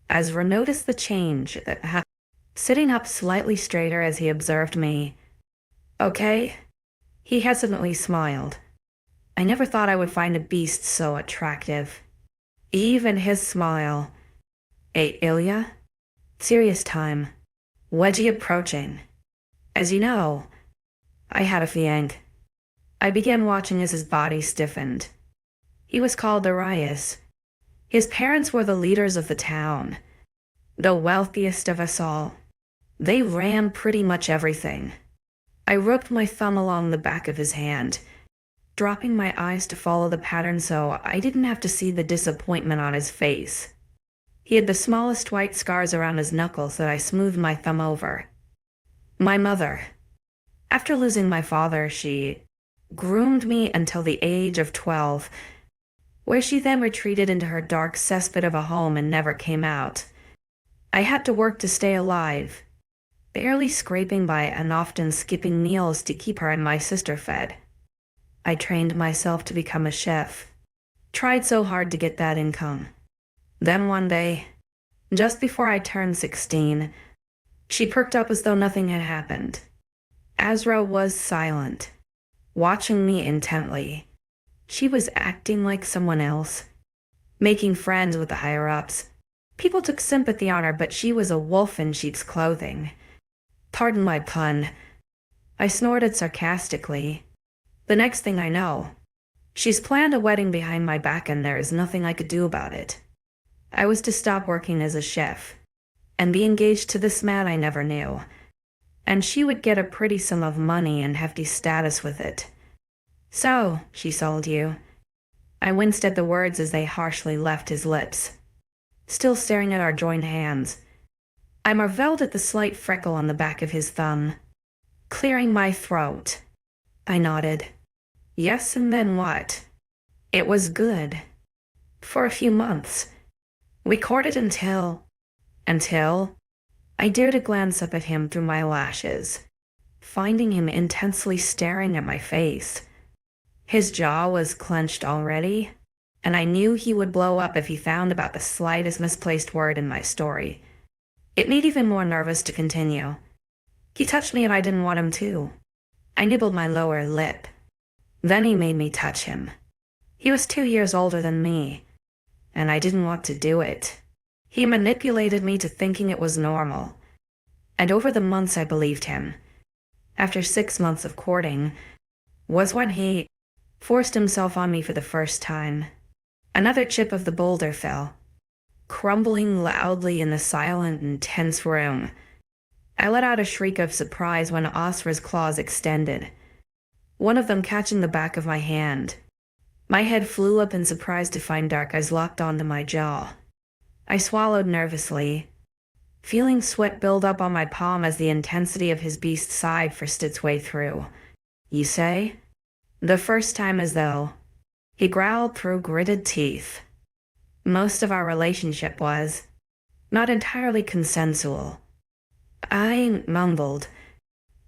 Ezra noticed the change that happened, sitting up slightly straighter as he observed me. Okay? He hesitantly smiled. I never thought I would find a beast so attractive. Even his smile. 𝐊𝐢𝐬? Serious time. Wedgie approaching. As you know, I had a feeling. I began watching as his body stiffened. He was called Darius. His parents were the leaders of the town, the wealthiest of us all. They ran pretty much everything. I rubbed my thumb along the back of his hand, dropping my eyes to follow the pattern so I didn't have to see the disappointment on his face. He had the smallest white scars around his knuckles that I smoothed my thumb over. My mother. After losing my father, she groomed me until the age of 12, where she then retreated into her dark cesspit of a home and never came out. I had to work to stay alive, barely scraping by and often skipping meals to keep her and my sister fed. I trained myself to become a chef, tried so hard to get that income. Then one day, just before I turned 16, she perked up as though nothing had happened. 𝐊𝐲 was silent, watching me intently. She was acting like someone else, making friends with the higher-ups. People took sympathy on her, but she was a wolf in sheep's clothing. Pardon my pun. I snorted sarcastically. The next thing I know, she's planned a wedding behind my back and there is nothing I could do about it. I was to stop working as a chef and be engaged to this man I never knew, and she would get a pretty sum of money and hefty status with it. So, she sold you. I winced at the words as they harshly left his lips, still staring at our joined hands. I marveled at the slight freckle on the back of his thumb, clearing my throat. I nodded. Yes, and then what? It was good. For a few months. We courted until I dared to glance up at him through my lashes, finding him intensely staring at my face. His jaw was clenched already, and I knew he would blow up if he found about the slightest misplaced word in my story. It made me even more nervous to continue. He touched me and I didn't want him to. I nibbled my lower lip. Then he made me touch him. He was 2 years older than me, and I didn't want to do it. He manipulated me to thinking it was normal, and over the months I believed him. After 6 months of courting was when he forced himself on me for the first time. Another chip of the boulder fell, crumbling loudly in the silent and tense room. I let out a shriek of surprise when 𝐊𝐲𝐻's claws extended, one of them catching the back of my hand. My head flew up in surprise to find dark eyes locked onto my jaw. I swallowed nervously, feeling sweat build up on my palm as the intensity of his beast sigh forced its way through. You say? The first time as though. He growled through gritted teeth. Most of our relationship was not entirely consensual. I mumbled.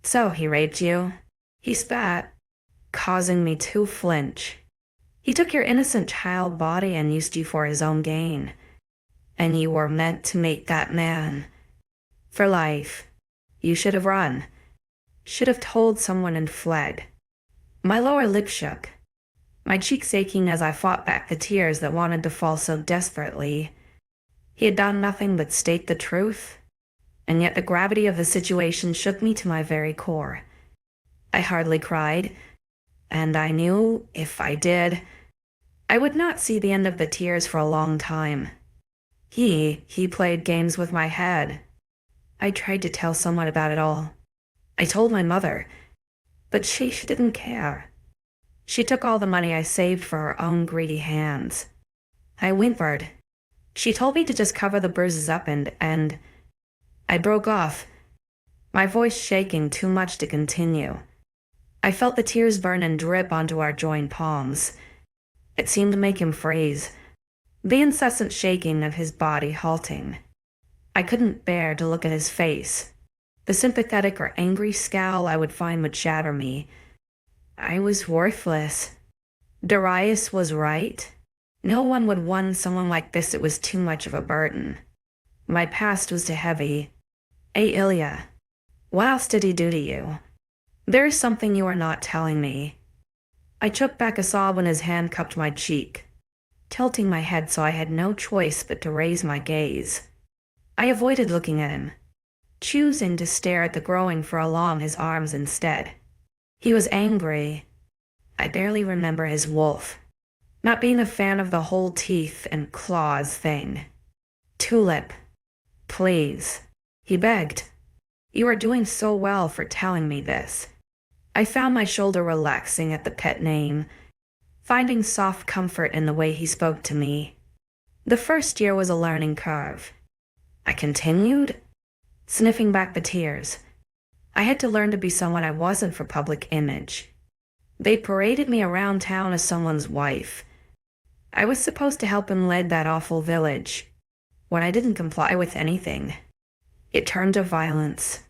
So he raped you? He spat, causing me to flinch. He took your innocent child body and used you for his own gain. And you were meant to make that man. For life. You should have run. Should have told someone and fled. My lower lip shook, my cheeks aching as I fought back the tears that wanted to fall so desperately. He had done nothing but state the truth, and yet the gravity of the situation shook me to my very core. I hardly cried, and I knew, if I did, I would not see the end of the tears for a long time. He played games with my head. I tried to tell someone about it all. I told my mother, but she didn't care. She took all the money I saved for her own greedy hands. I whimpered. She told me to just cover the bruises up and I broke off, my voice shaking too much to continue. I felt the tears burn and drip onto our joined palms. It seemed to make him freeze, the incessant shaking of his body halting. I couldn't bear to look at his face. The sympathetic or angry scowl I would find would shatter me. I was worthless. Darius was right. No one would want someone like this. It was too much of a burden. My past was too heavy. 𝐊𝐢𝐬, what else did he do to you? There is something you are not telling me. I choked back a sob when his hand cupped my cheek, tilting my head so I had no choice but to raise my gaze. I avoided looking at him, choosing to stare at the growing fur along his arms instead. He was angry. I barely remember his wolf, not being a fan of the whole teeth and claws thing. Tulip, please, he begged. You are doing so well for telling me this. I found my shoulder relaxing at the pet name, finding soft comfort in the way he spoke to me. The first year was a learning curve. I continued, sniffing back the tears. I had to learn to be someone I wasn't for public image. They paraded me around town as someone's wife. I was supposed to help him lead that awful village. When I didn't comply with anything, it turned to violence.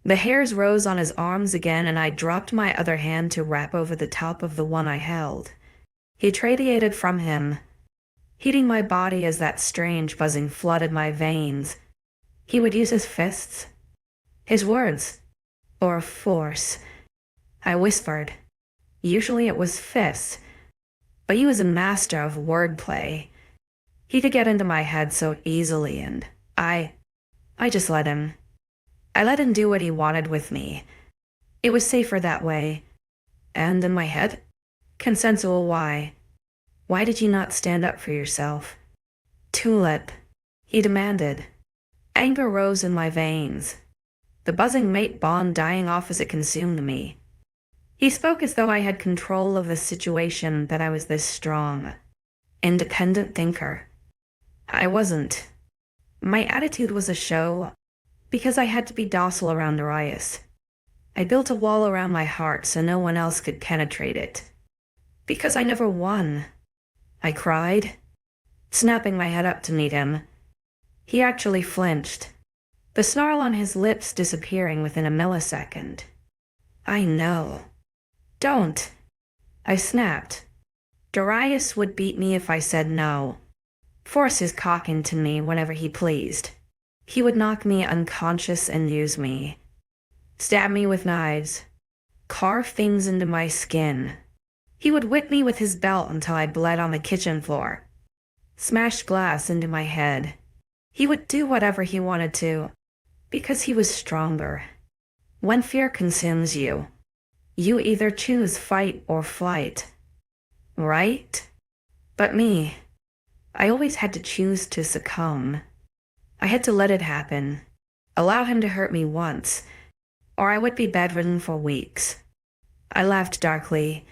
The hairs rose on his arms again, and I dropped my other hand to wrap over the top of the one I held. He radiated from him, heating my body as that strange buzzing flooded my veins. He would use his fists, his words, or force. I whispered. Usually it was fists, but he was a master of wordplay. He could get into my head so easily, and I just let him. I let him do what he wanted with me. It was safer that way. And in my head, consensual why. Why did you not stand up for yourself? Tulip, he demanded. Anger rose in my veins, the buzzing mate bond dying off as it consumed me. He spoke as though I had control of the situation, that I was this strong, independent thinker. I wasn't. My attitude was a show, because I had to be docile around Darius. I built a wall around my heart so no one else could penetrate it. Because I never won. I cried, snapping my head up to meet him. He actually flinched, the snarl on his lips disappearing within a millisecond. I know. Don't. I snapped. Darius would beat me if I said no, force his cock into me whenever he pleased. He would knock me unconscious and use me, stab me with knives, carve things into my skin. He would whip me with his belt until I bled on the kitchen floor, smash glass into my head. He would do whatever he wanted to, because he was stronger. When fear consumes you, you either choose fight or flight, right? But me, I always had to choose to succumb. I had to let it happen, allow him to hurt me once, or I would be bedridden for weeks. I laughed darkly,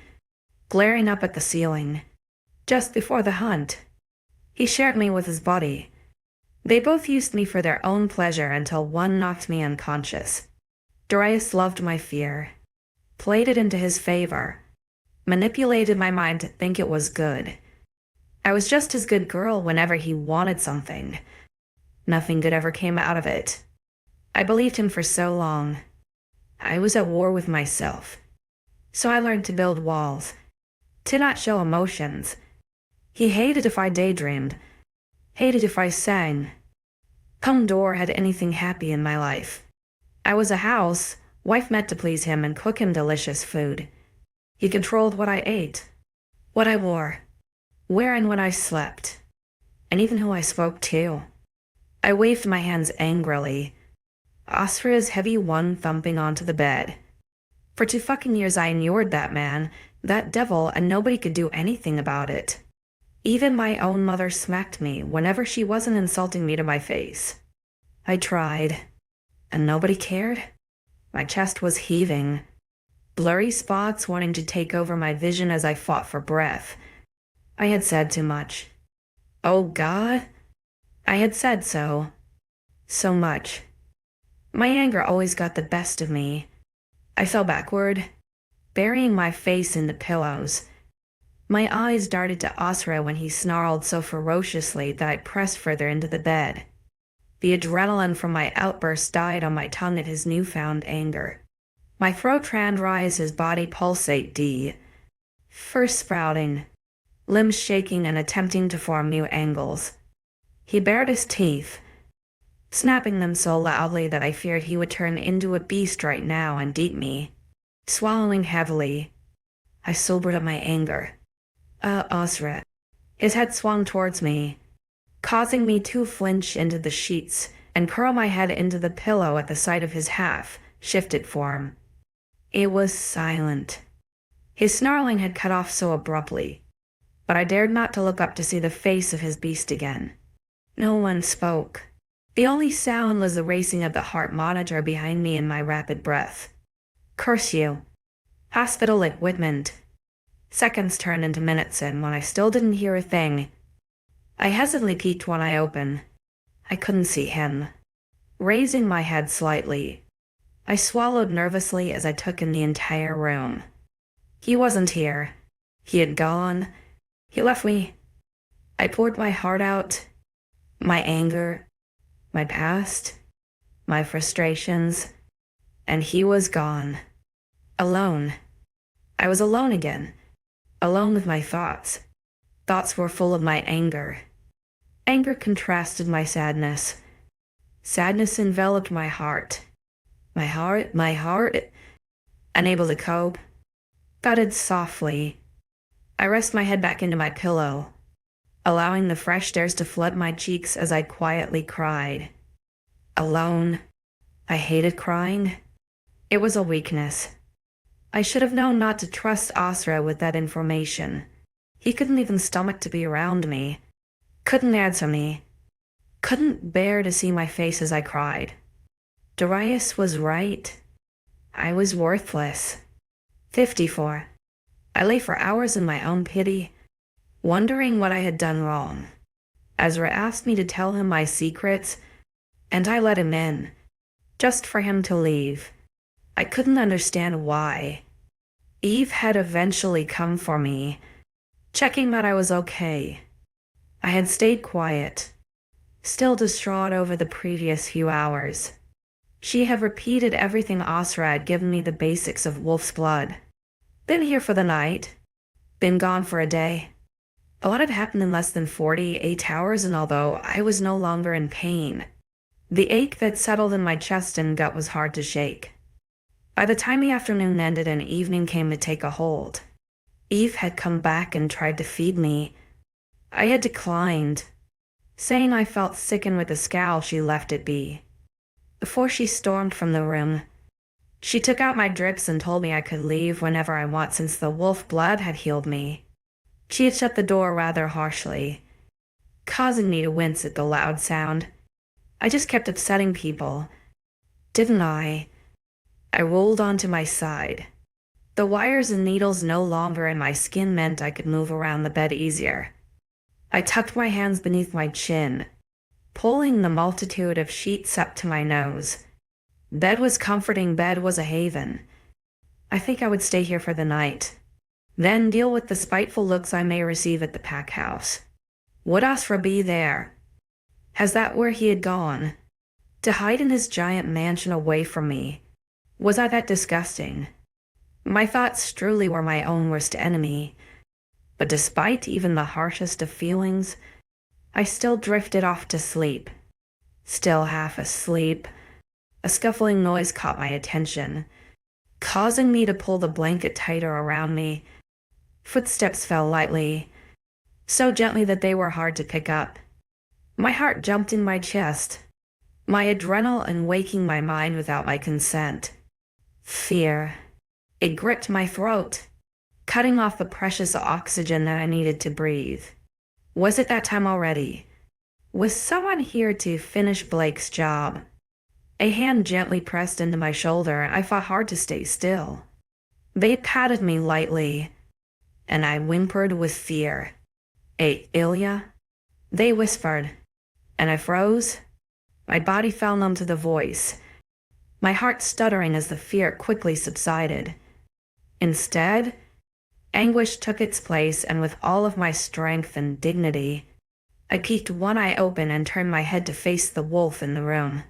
glaring up at the ceiling. Just before the hunt, he shared me with his body. They both used me for their own pleasure until one knocked me unconscious. Darius loved my fear, played it into his favor, manipulated my mind to think it was good. I was just his good girl whenever he wanted something. Nothing good ever came out of it. I believed him for so long. I was at war with myself. So I learned to build walls, to not show emotions. He hated if I daydreamed, hated if I sang. Door had anything happy in my life. I was a house, wife meant to please him and cook him delicious food. He controlled what I ate, what I wore, where and when I slept, and even who I spoke to. I waved my hands angrily, 𝐊𝐲𝐬's heavy one thumping onto the bed. For 2 fucking years I ignored that man, that devil, and nobody could do anything about it. Even my own mother smacked me whenever she wasn't insulting me to my face. I tried, and nobody cared. My chest was heaving, blurry spots wanting to take over my vision as I fought for breath. I had said too much. Oh God, I had said so much. My anger always got the best of me. I fell backward, burying my face in the pillows. My eyes darted to 𝐊𝐲𝐬 when he snarled so ferociously that I pressed further into the bed. The adrenaline from my outburst died on my tongue at his newfound anger. My throat ran dry as his body pulsated deep, first sprouting, limbs shaking and attempting to form new angles. He bared his teeth, snapping them so loudly that I feared he would turn into a beast right now and eat me. Swallowing heavily, I sobered up my anger. 𝐊𝐲𝐬. His head swung towards me, causing me to flinch into the sheets and curl my head into the pillow at the sight of his half-shifted form. It was silent. His snarling had cut off so abruptly, but I dared not to look up to see the face of his beast again. No one spoke. The only sound was the racing of the heart monitor behind me and my rapid breath. Curse you, Hospital equipment. Seconds turned into minutes, and when I still didn't hear a thing, I hesitantly peeked one eye open. I couldn't see him. Raising my head slightly, I swallowed nervously as I took in the entire room. He wasn't here. He had gone. He left me. I poured my heart out, my anger, my past, my frustrations, and he was gone. Alone. I was alone again. Alone with my thoughts. Thoughts were full of my anger. Anger contrasted my sadness. Sadness enveloped my heart. My heart, unable to cope, thudded softly. I rested my head back into my pillow, allowing the fresh airs to flood my cheeks as I quietly cried. Alone. I hated crying. It was a weakness. I should have known not to trust 𝐊𝐲𝐬 with that information. He couldn't even stomach to be around me. Couldn't answer me. Couldn't bear to see my face as I cried. Darius was right. I was worthless. 54. I lay for hours in my own pity, wondering what I had done wrong. Ezra asked me to tell him my secrets, and I let him in, just for him to leave. I couldn't understand why. Eve had eventually come for me, checking that I was okay. I had stayed quiet, still distraught over the previous few hours. She had repeated everything 𝐊𝐲𝐬 had given me, the basics of wolf's blood. Been here for the night. Been gone for a day. A lot had happened in less than 48 hours, and although I was no longer in pain, the ache that settled in my chest and gut was hard to shake. By the time the afternoon ended and evening came to take a hold, Eve had come back and tried to feed me. I had declined, saying I felt sick, and with a scowl she left it be. Before she stormed from the room, she took out my drips and told me I could leave whenever I want since the wolf blood had healed me. She had shut the door rather harshly, causing me to wince at the loud sound. I just kept upsetting people, didn't I? I rolled onto my side. The wires and needles no longer in my skin meant I could move around the bed easier. I tucked my hands beneath my chin, pulling the multitude of sheets up to my nose. Bed was comforting, bed was a haven. I think I would stay here for the night, then deal with the spiteful looks I may receive at the pack house. Would 𝐊𝐲𝐬 be there? Has that where he had gone? To hide in his giant mansion away from me? Was I that disgusting? My thoughts truly were my own worst enemy, but despite even the harshest of feelings, I still drifted off to sleep. Still half asleep, a scuffling noise caught my attention, causing me to pull the blanket tighter around me. Footsteps fell lightly, so gently that they were hard to pick up. My heart jumped in my chest, my adrenaline waking my mind without my consent. Fear. It gripped my throat, cutting off the precious oxygen that I needed to breathe. Was it that time already? Was someone here to finish Blake's job? A hand gently pressed into my shoulder, and I fought hard to stay still. They patted me lightly, and I whimpered with fear. 𝐊𝐢𝐬? They whispered, and I froze. My body fell numb to the voice, my heart stuttering as the fear quickly subsided. Instead, anguish took its place, and with all of my strength and dignity, I peeked one eye open and turned my head to face the wolf in the room.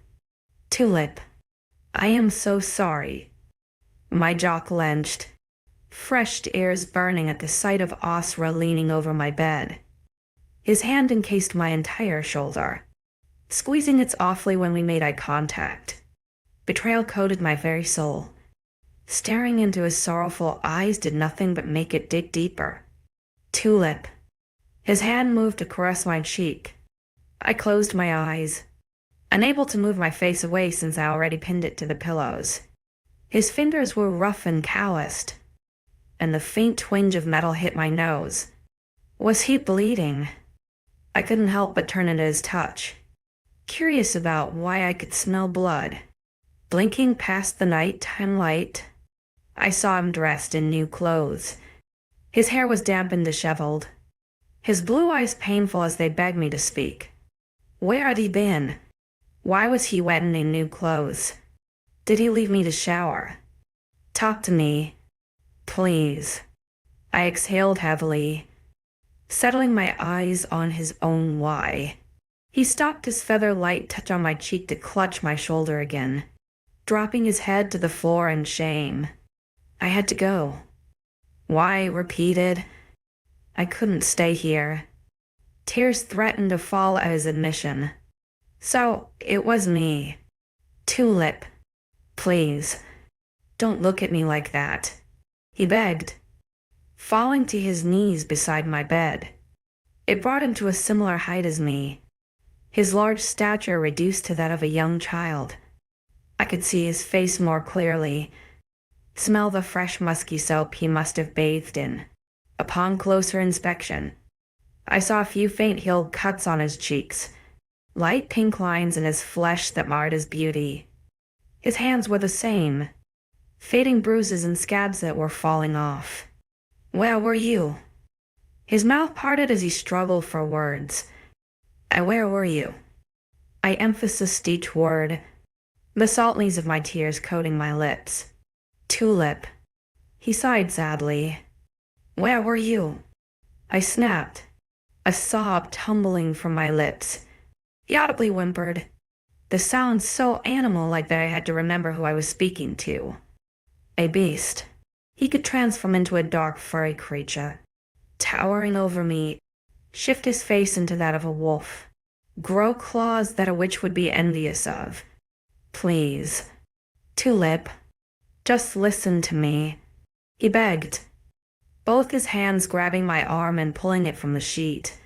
Tulip, I am so sorry. My jaw clenched, fresh ears burning at the sight of 𝐊𝐲𝐬 leaning over my bed. His hand encased my entire shoulder, squeezing it awfully when we made eye contact. Betrayal coated my very soul. Staring into his sorrowful eyes did nothing but make it dig deeper. Tulip. His hand moved to caress my cheek. I closed my eyes, unable to move my face away since I already pinned it to the pillows. His fingers were rough and calloused, and the faint twinge of metal hit my nose. Was he bleeding? I couldn't help but turn at his touch, curious about why I could smell blood. Blinking past the nighttime light, I saw him dressed in new clothes. His hair was damp and disheveled. His blue eyes painful as they begged me to speak. Where had he been? Why was he wet and in new clothes? Did he leave me to shower? Talk to me, please. I exhaled heavily, settling my eyes on his own why. He stopped his feather-light touch on my cheek to clutch my shoulder again, dropping his head to the floor in shame. I had to go. Why? Repeated. I couldn't stay here. Tears threatened to fall at his admission. So, it was me. Tulip. Please. Don't look at me like that. He begged, falling to his knees beside my bed. It brought him to a similar height as me, his large stature reduced to that of a young child. I could see his face more clearly, smell the fresh musky soap he must have bathed in. Upon closer inspection, I saw a few faint healed cuts on his cheeks, light pink lines in his flesh that marred his beauty. His hands were the same, fading bruises and scabs that were falling off. Where were you? His mouth parted as he struggled for words. Where were you? I emphasized each word, the saltness of my tears coating my lips. Tulip. He sighed sadly. Where were you? I snapped, a sob tumbling from my lips. He audibly whimpered, the sound so animal-like that I had to remember who I was speaking to. A beast. He could transform into a dark, furry creature, towering over me, shift his face into that of a wolf, grow claws that a witch would be envious of. Please, Tulip, just listen to me, he begged, both his hands grabbing my arm and pulling it from the sheet.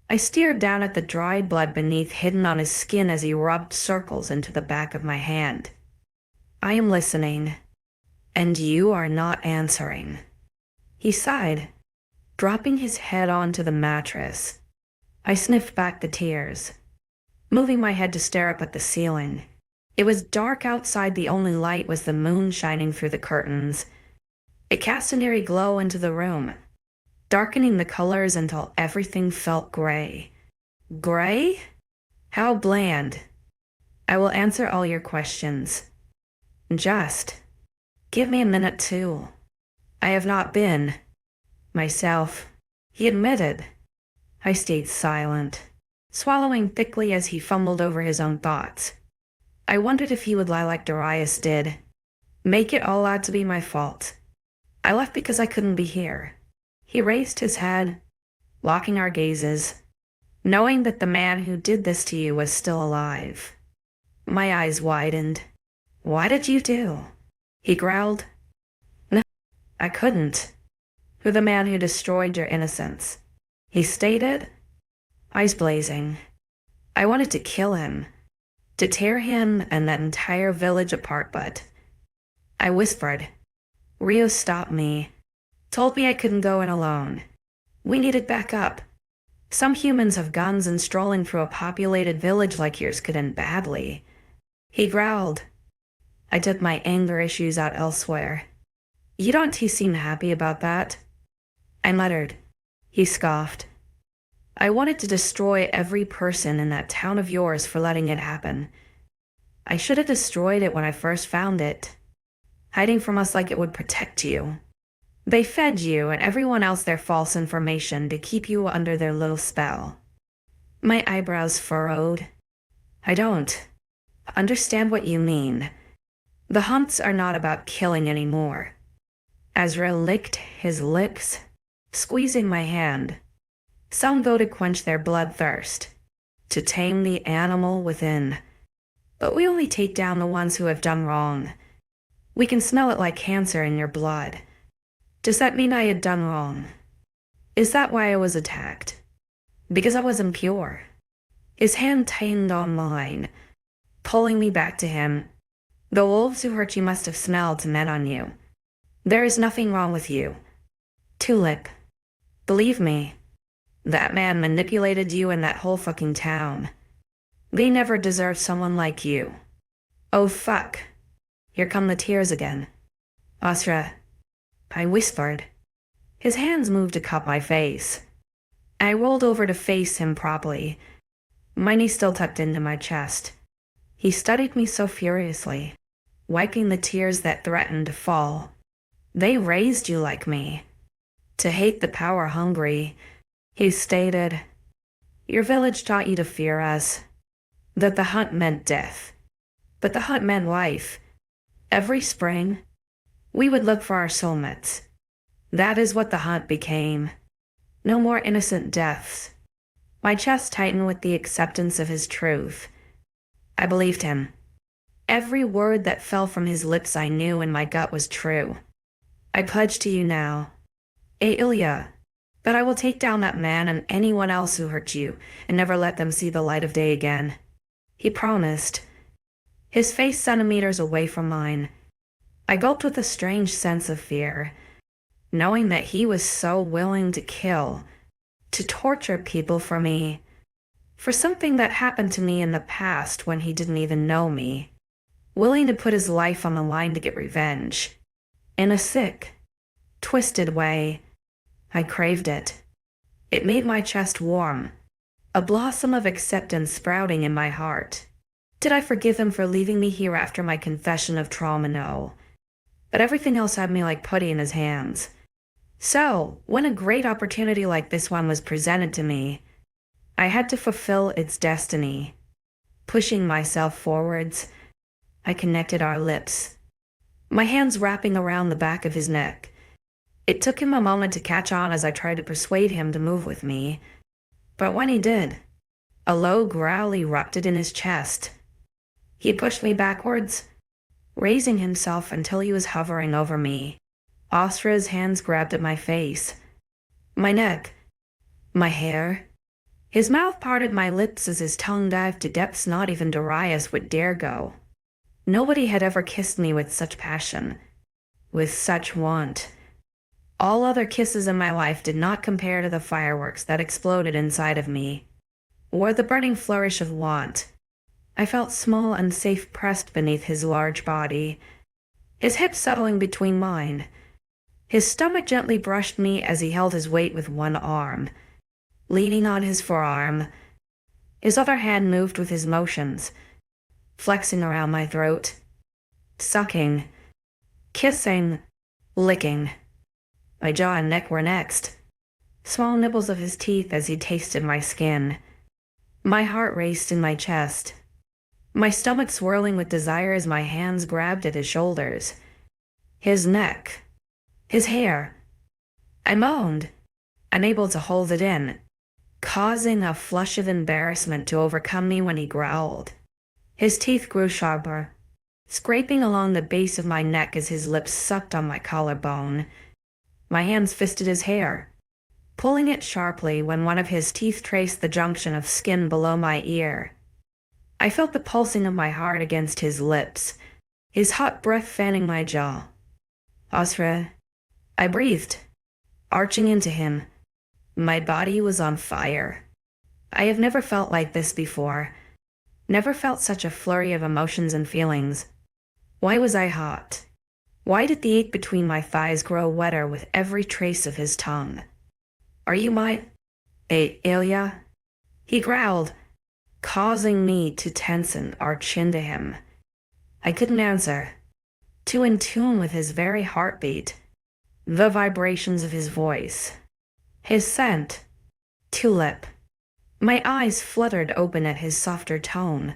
I stared down at the dried blood beneath hidden on his skin as he rubbed circles into the back of my hand. I am listening, and you are not answering. He sighed, dropping his head onto the mattress. I sniffed back the tears, moving my head to stare up at the ceiling. It was dark outside. The only light was the moon shining through the curtains. It cast an eerie glow into the room, darkening the colors until everything felt gray. Gray? How bland. I will answer all your questions. Just give me a minute too. I have not been myself, he admitted. I stayed silent, swallowing thickly as he fumbled over his own thoughts. I wondered if he would lie like Darius did, make it all out to be my fault. I left because I couldn't be here. He raised his head, locking our gazes, knowing that the man who did this to you was still alive. My eyes widened. Why did you do? He growled. No, I couldn't. For the man who destroyed your innocence, he stated, eyes blazing. I wanted to kill him, to tear him and that entire village apart, but I whispered. Rio stopped me, told me I couldn't go in alone. We needed backup. Some humans have guns and strolling through a populated village like yours could end badly. He growled. I took my anger issues out elsewhere. You don't seem happy about that. I muttered. He scoffed. I wanted to destroy every person in that town of yours for letting it happen. I should have destroyed it when I first found it, hiding from us like it would protect you. They fed you and everyone else their false information to keep you under their little spell. My eyebrows furrowed. I don't understand what you mean. The hunts are not about killing anymore. 𝐊𝐲 licked his lips, squeezing my hand. Some go to quench their bloodthirst, to tame the animal within. But we only take down the ones who have done wrong. We can smell it like cancer in your blood. Does that mean I had done wrong? Is that why I was attacked? Because I was impure? His hand tightened on mine, pulling me back to him. The wolves who hurt you must have smelled men on you. There is nothing wrong with you. Tulip, believe me, that man manipulated you and that whole fucking town. They never deserved someone like you. Oh fuck. Here come the tears again. 𝐲𝐲, I whispered. His hands moved to cup my face. I rolled over to face him properly, my knee still tucked into my chest. He studied me so furiously, wiping the tears that threatened to fall. They raised you like me, to hate the power-hungry, he stated. Your village taught you to fear us, that the hunt meant death. But the hunt meant life. Every spring, we would look for our soulmates. That is what the hunt became. No more innocent deaths. My chest tightened with the acceptance of his truth. I believed him. Every word that fell from his lips I knew in my gut was true. I pledge to you now, 𝐊𝐢𝐬, that I will take down that man and anyone else who hurt you and never let them see the light of day again. He promised, his face centimeters away from mine. I gulped with a strange sense of fear, knowing that he was so willing to kill, to torture people for me, for something that happened to me in the past when he didn't even know me, willing to put his life on the line to get revenge. In a sick, twisted way, I craved it. It made my chest warm, a blossom of acceptance sprouting in my heart. Did I forgive him for leaving me here after my confession of trauma? No. But everything else had me like putty in his hands. So, when a great opportunity like this one was presented to me, I had to fulfill its destiny. Pushing myself forwards, I connected our lips, my hands wrapping around the back of his neck. It took him a moment to catch on as I tried to persuade him to move with me, but when he did, a low growl erupted in his chest. He pushed me backwards, raising himself until he was hovering over me. 𝐲𝐲's hands grabbed at my face, my neck, my hair. His mouth parted my lips as his tongue dived to depths not even Darius would dare go. Nobody had ever kissed me with such passion, with such want. All other kisses in my life did not compare to the fireworks that exploded inside of me, or the burning flourish of want. I felt small and safe pressed beneath his large body, his hips settling between mine. His stomach gently brushed me as he held his weight with one arm, leaning on his forearm. His other hand moved with his motions, flexing around my throat, sucking, kissing, licking. My jaw and neck were next, small nibbles of his teeth as he tasted my skin. My heart raced in my chest, my stomach swirling with desire as my hands grabbed at his shoulders, his neck, his hair. I moaned, unable to hold it in, causing a flush of embarrassment to overcome me when he growled. His teeth grew sharper, scraping along the base of my neck as his lips sucked on my collarbone. My hands fisted his hair, pulling it sharply when one of his teeth traced the junction of skin below my ear. I felt the pulsing of my heart against his lips, his hot breath fanning my jaw. 𝐲𝐲, I breathed, arching into him. My body was on fire. I have never felt like this before, never felt such a flurry of emotions and feelings. Why was I hot? Why did the ache between my thighs grow wetter with every trace of his tongue? Are you my 𝐊𝐢𝐬? He growled, causing me to tense and arch into him. I couldn't answer, too in tune with his very heartbeat, the vibrations of his voice, his scent, tulip. My eyes fluttered open at his softer tone,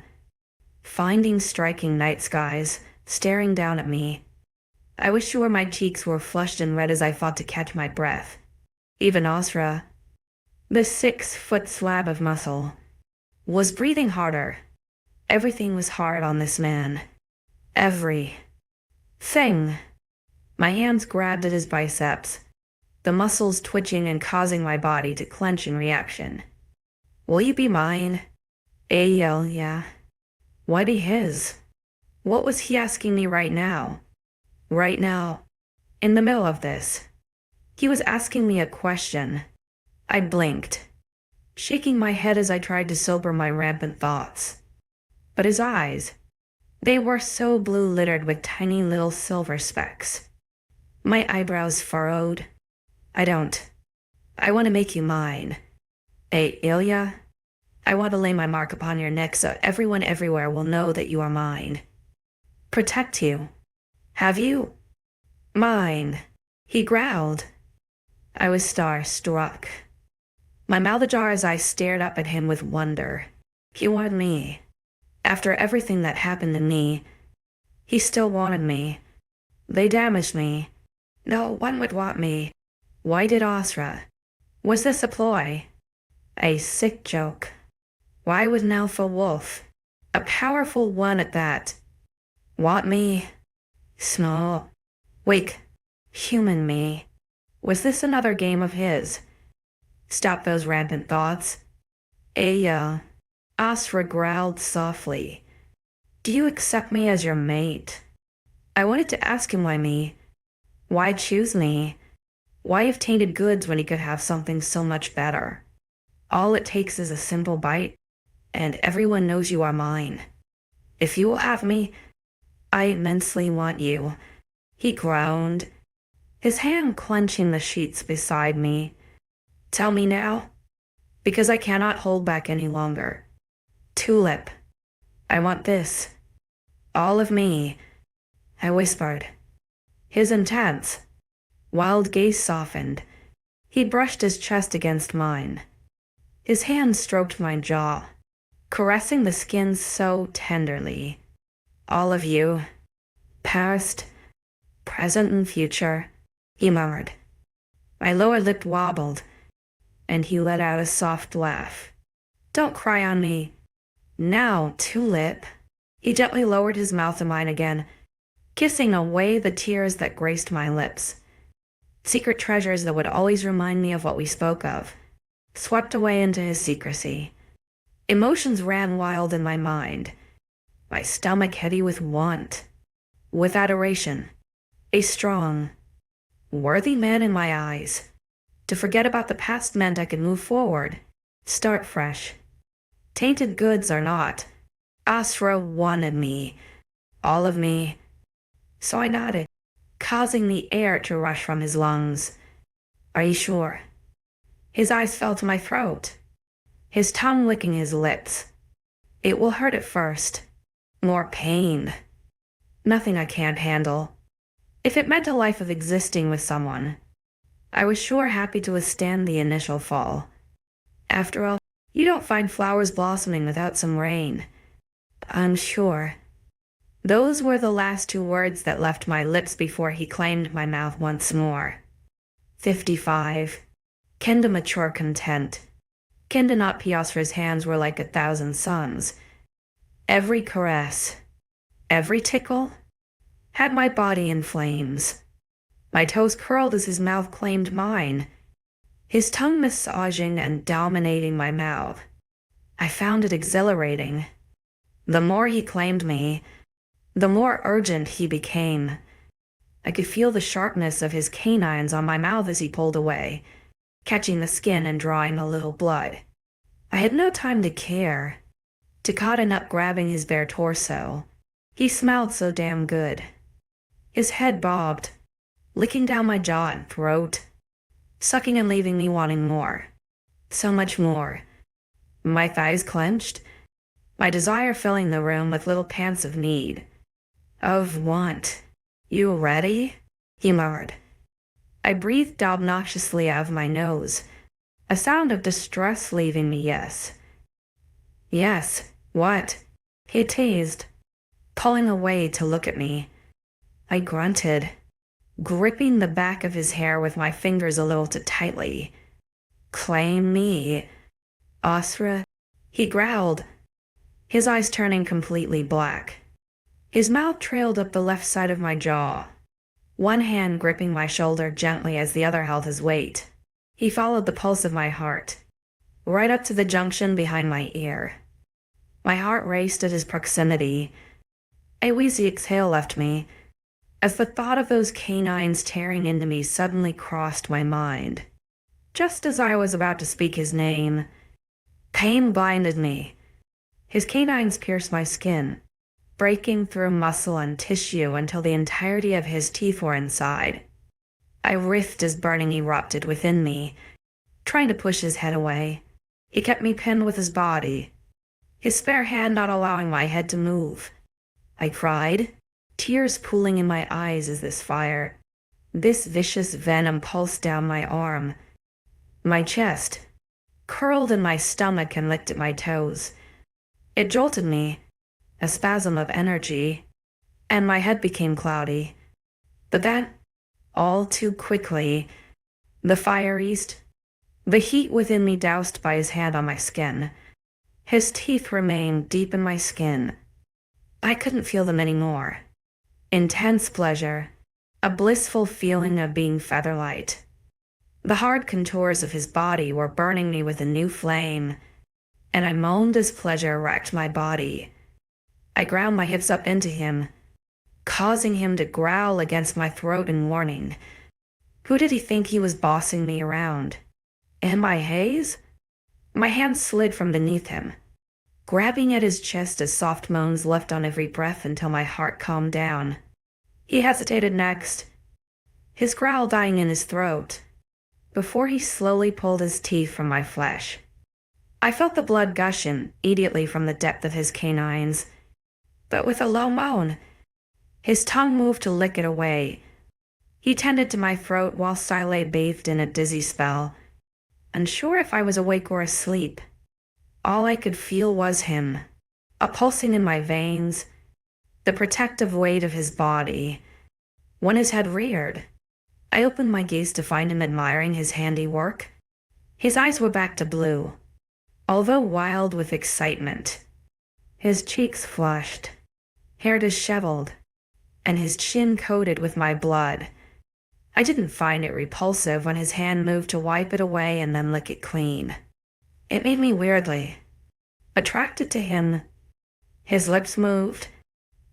finding striking night skies staring down at me. I wish where my cheeks were flushed and red as I fought to catch my breath. Even 𝐲𝐲, the 6-foot slab of muscle, was breathing harder. Everything was hard on this man. Every thing. My hands grabbed at his biceps, the muscles twitching and causing my body to clench in reaction. Will you be mine? 𝐊𝐢𝐬. Why be his? What was he asking me right now? Right now, in the middle of this. He was asking me a question. I blinked, shaking my head as I tried to sober my rampant thoughts. But his eyes, they were so blue littered with tiny little silver specks. My eyebrows furrowed. I don't. I want to make you mine. 𝐊𝐢𝐬, I want to lay my mark upon your neck so everyone everywhere will know that you are mine. Protect you. Have you? Mine, he growled. I was starstruck. My mouth ajar as I stared up at him with wonder. He wanted me. After everything that happened to me, he still wanted me. They damaged me. No one would want me. Why did 𝐊𝐲𝐬? Was this a ploy? A sick joke. Why would an alpha wolf, a powerful one at that, want me? Small, weak, human me. Was this another game of his? Stop those rampant thoughts. 𝐊𝐢𝐬, 𝐊𝐲𝐬 growled softly. Do you accept me as your mate? I wanted to ask him why me. Why choose me? Why have tainted goods when he could have something so much better? All it takes is a simple bite, and everyone knows you are mine. If you will have me, I immensely want you, he groaned, his hand clenching the sheets beside me. Tell me now, because I cannot hold back any longer. Tulip, I want this. All of me, I whispered. His intense, wild gaze softened. He brushed his chest against mine. His hand stroked my jaw, caressing the skin so tenderly. All of you, past, present, and future, he murmured. My lower lip wobbled, and he let out a soft laugh. Don't cry on me. Now, Tulip. He gently lowered his mouth to mine again, kissing away the tears that graced my lips. Secret treasures that would always remind me of what we spoke of, swept away into his secrecy. Emotions ran wild in my mind, my stomach heavy with want, with adoration, a strong, worthy man in my eyes. To forget about the past meant I could move forward, start fresh. Tainted goods or not, 𝐊𝐲𝐬 wanted me, all of me. So I nodded, causing the air to rush from his lungs. Are you sure? His eyes fell to my throat, his tongue licking his lips. It will hurt at first. More pain. Nothing I can't handle. If it meant a life of existing with someone, I was sure happy to withstand the initial fall. After all, you don't find flowers blossoming without some rain. I'm sure. Those were the last two words that left my lips before he claimed my mouth once more. 55. 𝐾𝐜 mature content. 𝐾𝐜 not 𝐊𝐲𝐬's hands were like 1,000 suns. Every caress, every tickle, had my body in flames. My toes curled as his mouth claimed mine, his tongue massaging and dominating my mouth. I found it exhilarating. The more he claimed me, the more urgent he became. I could feel the sharpness of his canines on my mouth as he pulled away, catching the skin and drawing a little blood. I had no time to care, to caught up grabbing his bare torso. He smelled so damn good. His head bobbed, licking down my jaw and throat, sucking and leaving me wanting more. So much more. My thighs clenched, my desire filling the room with little pants of need, of want. You ready? He murmured. I breathed obnoxiously out of my nose, a sound of distress leaving me yes. Yes, what? He teased, pulling away to look at me. I grunted, gripping the back of his hair with my fingers a little too tightly. Claim me, 𝐊𝐲𝐬, he growled, his eyes turning completely black. His mouth trailed up the left side of my jaw, one hand gripping my shoulder gently as the other held his weight. He followed the pulse of my heart, right up to the junction behind my ear. My heart raced at his proximity. A wheezy exhale left me, as the thought of those canines tearing into me suddenly crossed my mind. Just as I was about to speak his name, pain blinded me. His canines pierced my skin, breaking through muscle and tissue until the entirety of his teeth were inside. I writhed as burning erupted within me, trying to push his head away. He kept me pinned with his body, his spare hand not allowing my head to move. I cried, tears pooling in my eyes as this vicious venom pulsed down my arm, my chest, curled in my stomach and licked at my toes. It jolted me, a spasm of energy, and my head became cloudy. But then, all too quickly, the fire eased, the heat within me doused by his hand on my skin. His teeth remained deep in my skin. I couldn't feel them anymore. Intense pleasure, a blissful feeling of being featherlight. The hard contours of his body were burning me with a new flame, and I moaned as pleasure racked my body. I ground my hips up into him, causing him to growl against my throat in warning. Who did he think he was bossing me around? Am I Haze? My hand slid from beneath him, grabbing at his chest as soft moans left on every breath until my heart calmed down. He hesitated next, his growl dying in his throat, before he slowly pulled his teeth from my flesh. I felt the blood gush immediately from the depth of his canines, but with a low moan, his tongue moved to lick it away. He tended to my throat whilst I lay bathed in a dizzy spell, unsure if I was awake or asleep. All I could feel was him, a pulsing in my veins, the protective weight of his body. When his head reared, I opened my gaze to find him admiring his handiwork. His eyes were back to blue, although wild with excitement. His cheeks flushed, hair disheveled, and his chin coated with my blood. I didn't find it repulsive when his hand moved to wipe it away and then lick it clean. It made me weirdly attracted to him. His lips moved,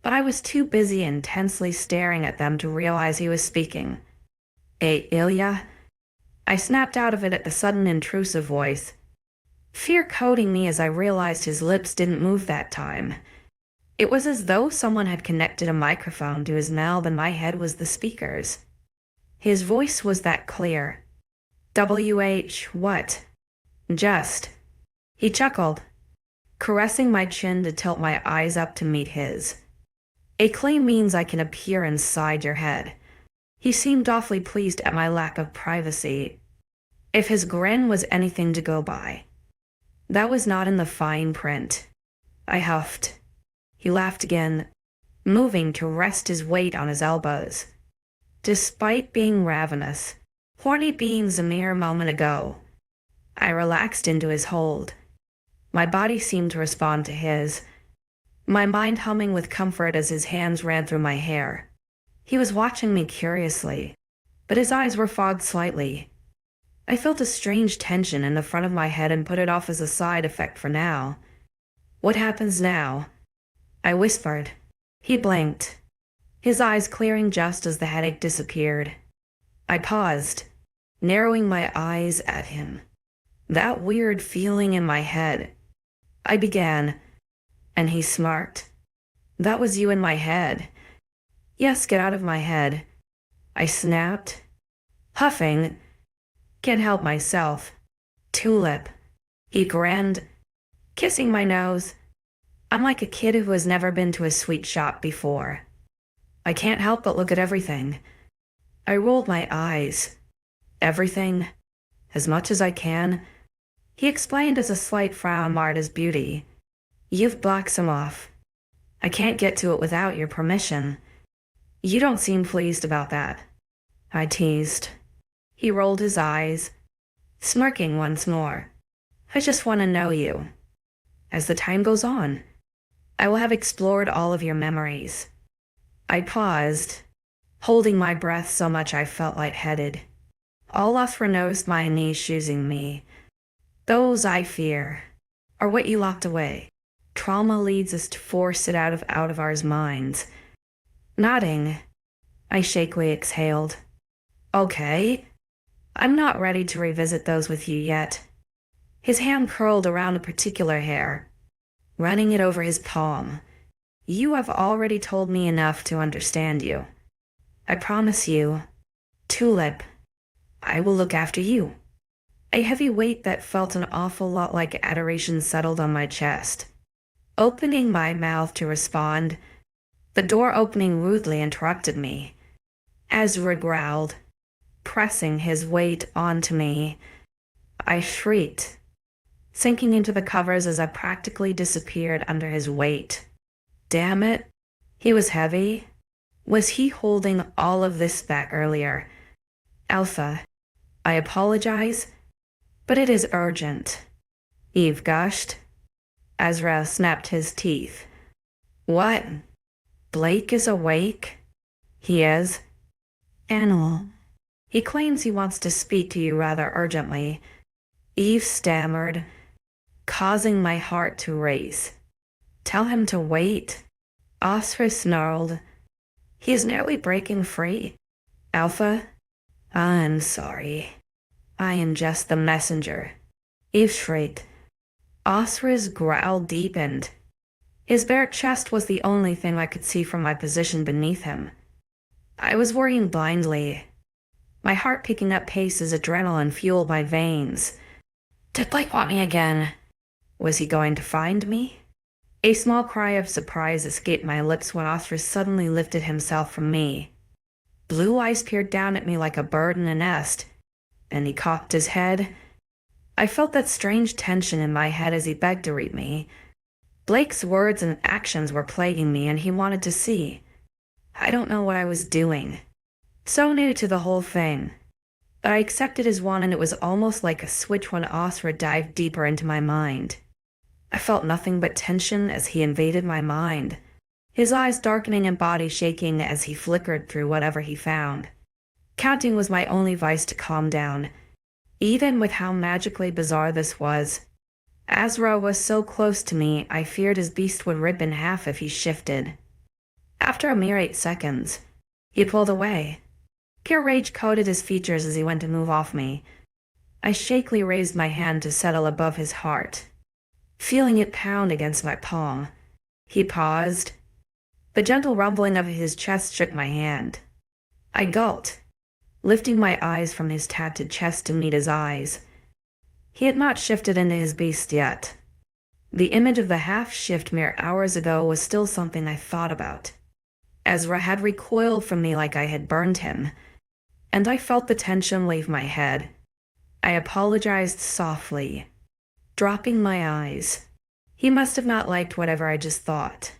but I was too busy intensely staring at them to realize he was speaking. 𝐊𝐢𝐬? I snapped out of it at the sudden intrusive voice, fear coating me as I realized his lips didn't move that time. It was as though someone had connected a microphone to his mouth and my head was the speakers. His voice was that clear. WH what? Just. He chuckled, caressing my chin to tilt my eyes up to meet his. 𝐾𝐞 means I can appear inside your head. He seemed awfully pleased at my lack of privacy, if his grin was anything to go by. That was not in the fine print. I huffed. He laughed again, moving to rest his weight on his elbows. Despite being ravenous, horny beings a mere moment ago, I relaxed into his hold. My body seemed to respond to his, my mind humming with comfort as his hands ran through my hair. He was watching me curiously, but his eyes were fogged slightly. I felt a strange tension in the front of my head and put it off as a side effect for now. What happens now? I whispered. He blinked, his eyes clearing just as the headache disappeared. I paused, narrowing my eyes at him. That weird feeling in my head. I began, and he smirked. That was you in my head. Yes, get out of my head. I snapped, huffing. Can't help myself. Tulip. He grinned, kissing my nose. I'm like a kid who has never been to a sweet shop before. I can't help but look at everything. I rolled my eyes. Everything, as much as I can. He explained as a slight frown marred his beauty. You've blocked some off. I can't get to it without your permission. You don't seem pleased about that, I teased. He rolled his eyes, smirking once more. I just want to know you. As the time goes on, I will have explored all of your memories. I paused, holding my breath so much I felt lightheaded. All 𝐊𝐿𝐼 my knees choosing me. Those I fear are what you locked away. Trauma leads us to force it out of our minds. Nodding, I shakily exhaled. Okay. I'm not ready to revisit those with you yet. His hand curled around a particular hair, running it over his palm. You have already told me enough to understand you. I promise you, Tulip, I will look after you. A heavy weight that felt an awful lot like adoration settled on my chest. Opening my mouth to respond, the door opening rudely interrupted me. 𝐊𝐲 growled, pressing his weight onto me. I shrieked, sinking into the covers as I practically disappeared under his weight. Damn it, he was heavy. Was he holding all of this back earlier? Alpha, I apologize, but it is urgent. Eve gushed. 𝐊𝐲 snapped his teeth. What? Blake is awake? He is. Animal. He claims he wants to speak to you rather urgently. Eve stammered, causing my heart to race. Tell him to wait. 𝐊𝐲 snarled. He is nearly breaking free. Alpha, I'm sorry. I am just the messenger. Eve shrieked. 𝐊𝐲's growl deepened. His bare chest was the only thing I could see from my position beneath him. I was worrying blindly, my heart picking up pace as adrenaline fueled my veins. Did Blake want me again? Was he going to find me? A small cry of surprise escaped my lips when 𝐊𝐲 suddenly lifted himself from me. Blue eyes peered down at me like a bird in a nest, and he cocked his head. I felt that strange tension in my head as he begged to read me. Blake's words and actions were plaguing me, and he wanted to see. I don't know what I was doing. So new to the whole thing. But I accepted his want, and it was almost like a switch when 𝐊𝐲 dived deeper into my mind. I felt nothing but tension as he invaded my mind, his eyes darkening and body shaking as he flickered through whatever he found. Counting was my only vice to calm down, even with how magically bizarre this was. 𝐊𝐲 was so close to me, I feared his beast would rip in half if he shifted. After a mere 8 seconds, he pulled away. Pure rage coated his features as he went to move off me. I shakily raised my hand to settle above his heart, feeling it pound against my palm. He paused. The gentle rumbling of his chest shook my hand. I gulped, lifting my eyes from his tattooed chest to meet his eyes. He had not shifted into his beast yet. The image of the half-shift mere hours ago was still something I thought about. 𝐊𝐲 had recoiled from me like I had burned him, and I felt the tension leave my head. I apologized softly, dropping my eyes. He must have not liked whatever I just thought.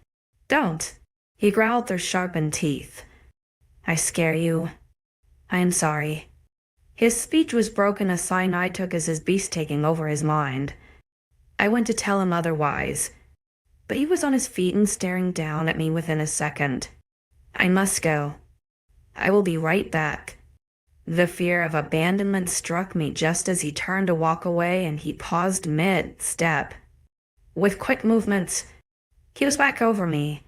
Don't, he growled through sharpened teeth. I scare you. I am sorry. His speech was broken, a sign I took as his beast taking over his mind. I went to tell him otherwise, but he was on his feet and staring down at me within a second. I must go. I will be right back. The fear of abandonment struck me just as he turned to walk away, and he paused mid-step. With quick movements, he was back over me,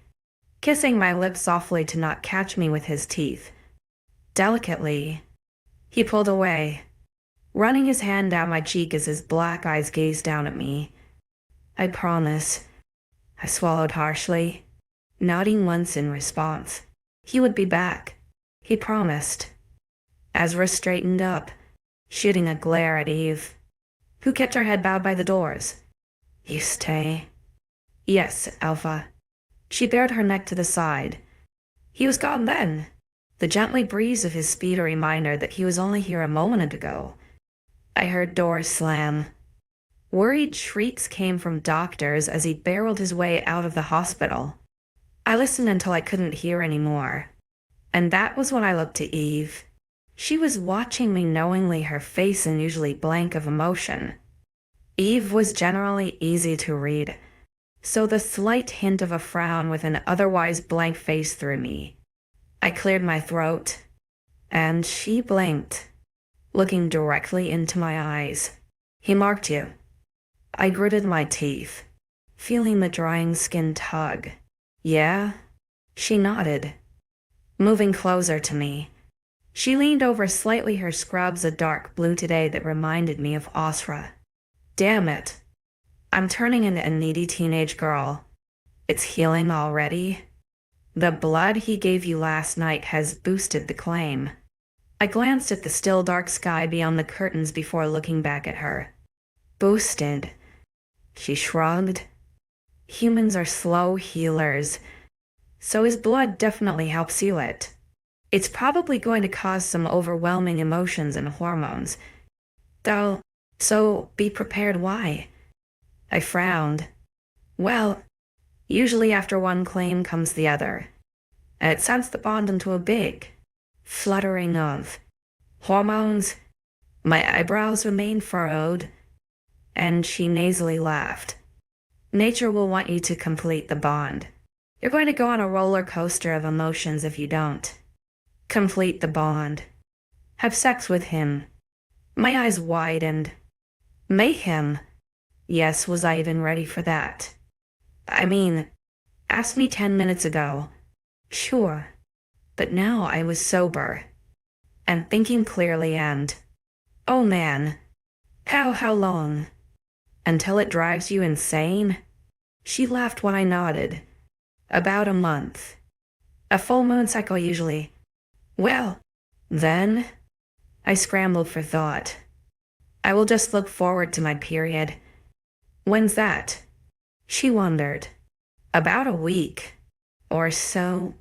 kissing my lips softly to not catch me with his teeth. Delicately, he pulled away, running his hand down my cheek as his black eyes gazed down at me. I promise. I swallowed harshly, nodding once in response. He would be back. He promised. 𝐊𝐲 straightened up, shooting a glare at Eve, who kept her head bowed by the doors. You stay? Yes, Alpha. She bared her neck to the side. He was gone then. The gently breeze of his speed a reminder that he was only here a moment ago. I heard doors slam. Worried shrieks came from doctors as he barreled his way out of the hospital. I listened until I couldn't hear anymore. And that was when I looked to Eve. She was watching me knowingly, her face unusually blank of emotion. Eve was generally easy to read, so the slight hint of a frown with an otherwise blank face threw me. I cleared my throat, and she blinked, looking directly into my eyes. He marked you. I gritted my teeth, feeling the drying skin tug. Yeah? She nodded, moving closer to me. She leaned over slightly, her scrubs a dark blue today that reminded me of 𝐊𝐲. Damn it. I'm turning into a needy teenage girl. It's healing already. The blood he gave you last night has boosted the claim. I glanced at the still dark sky beyond the curtains before looking back at her. Boosted. She shrugged. Humans are slow healers, so his blood definitely helps heal it. It's probably going to cause some overwhelming emotions and hormones. Though, so be prepared why. I frowned. Well, usually after one claim comes the other. And it sends the bond into a big fluttering of hormones. My eyebrows remained furrowed, and she nasally laughed. Nature will want you to complete the bond. You're going to go on a roller coaster of emotions if you don't. Complete the bond. Have sex with him. My eyes widened. Mayhem. Yes, was I even ready for that? I mean, asked me 10 minutes ago. Sure. But now I was sober. And thinking clearly and, oh man. How long? Until it drives you insane? She laughed when I nodded. About a month. A full moon cycle usually. Well, then, I scrambled for thought. I will just look forward to my period. When's that? She wondered. About a week. Or so.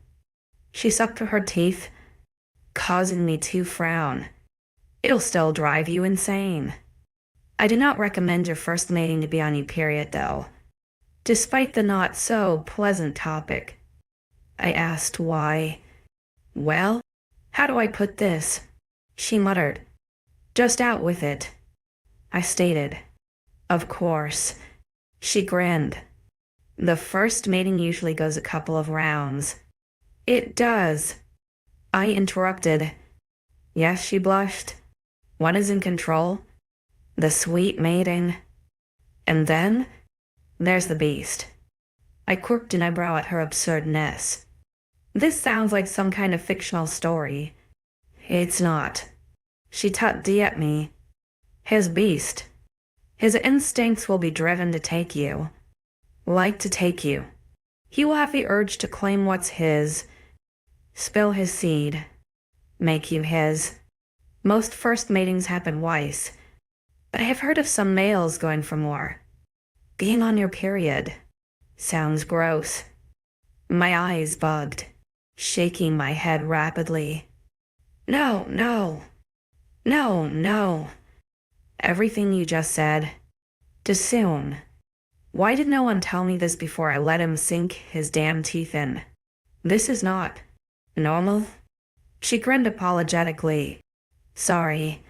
She sucked through her teeth, causing me to frown. It'll still drive you insane. I do not recommend your first mating to be on your period, though. Despite the not so pleasant topic. I asked why. Well, how do I put this? She muttered. Just out with it. I stated. Of course. She grinned. The first mating usually goes a couple of rounds. It does. I interrupted. Yes, she blushed. One is in control. The sweet mating. And then, there's the beast. I quirked an eyebrow at her absurdness. This sounds like some kind of fictional story. It's not. She tucked D at me. His beast. His instincts will be driven to take you. Like to take you. He will have the urge to claim what's his. Spill his seed. Make you his. Most first matings happen twice. But I have heard of some males going for more. Being on your period. Sounds gross. My eyes bugged, shaking my head rapidly. No. Everything you just said. Too soon. Why did no one tell me this before I let him sink his damn teeth in? This is not normal. She grinned apologetically. Sorry.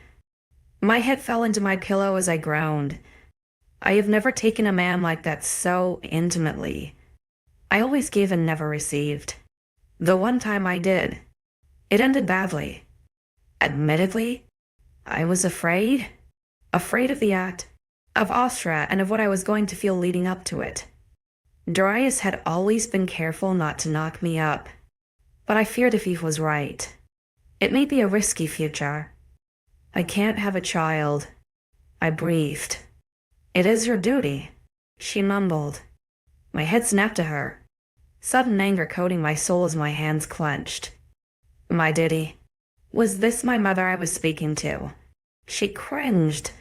My head fell into my pillow as I groaned. I have never taken a man like that so intimately. I always gave and never received. The one time I did, it ended badly. Admittedly, I was afraid. Afraid of the act, of 𝐖𝐸 and of what I was going to feel leading up to it. Darius had always been careful not to knock me up, but I feared if he was right. It may be a risky future. I can't have a child. I breathed. It is your duty, she mumbled. My head snapped to her, sudden anger coating my soul as my hands clenched. My duty. Was this my mother I was speaking to? She cringed,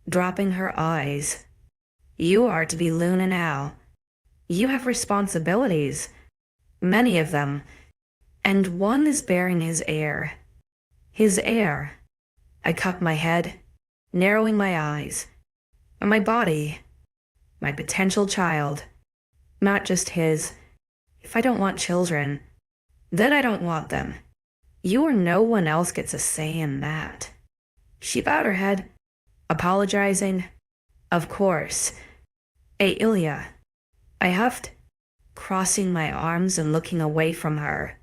dropping her eyes. You are to be Luna now. You have responsibilities, many of them, and one is bearing his heir. His heir. I cocked my head, narrowing my eyes. My body. My potential child. Not just his. If I don't want children, then I don't want them. You or no one else gets a say in that. She bowed her head, apologizing. Of course. 𝐊𝐢𝐬. I huffed, crossing my arms and looking away from her.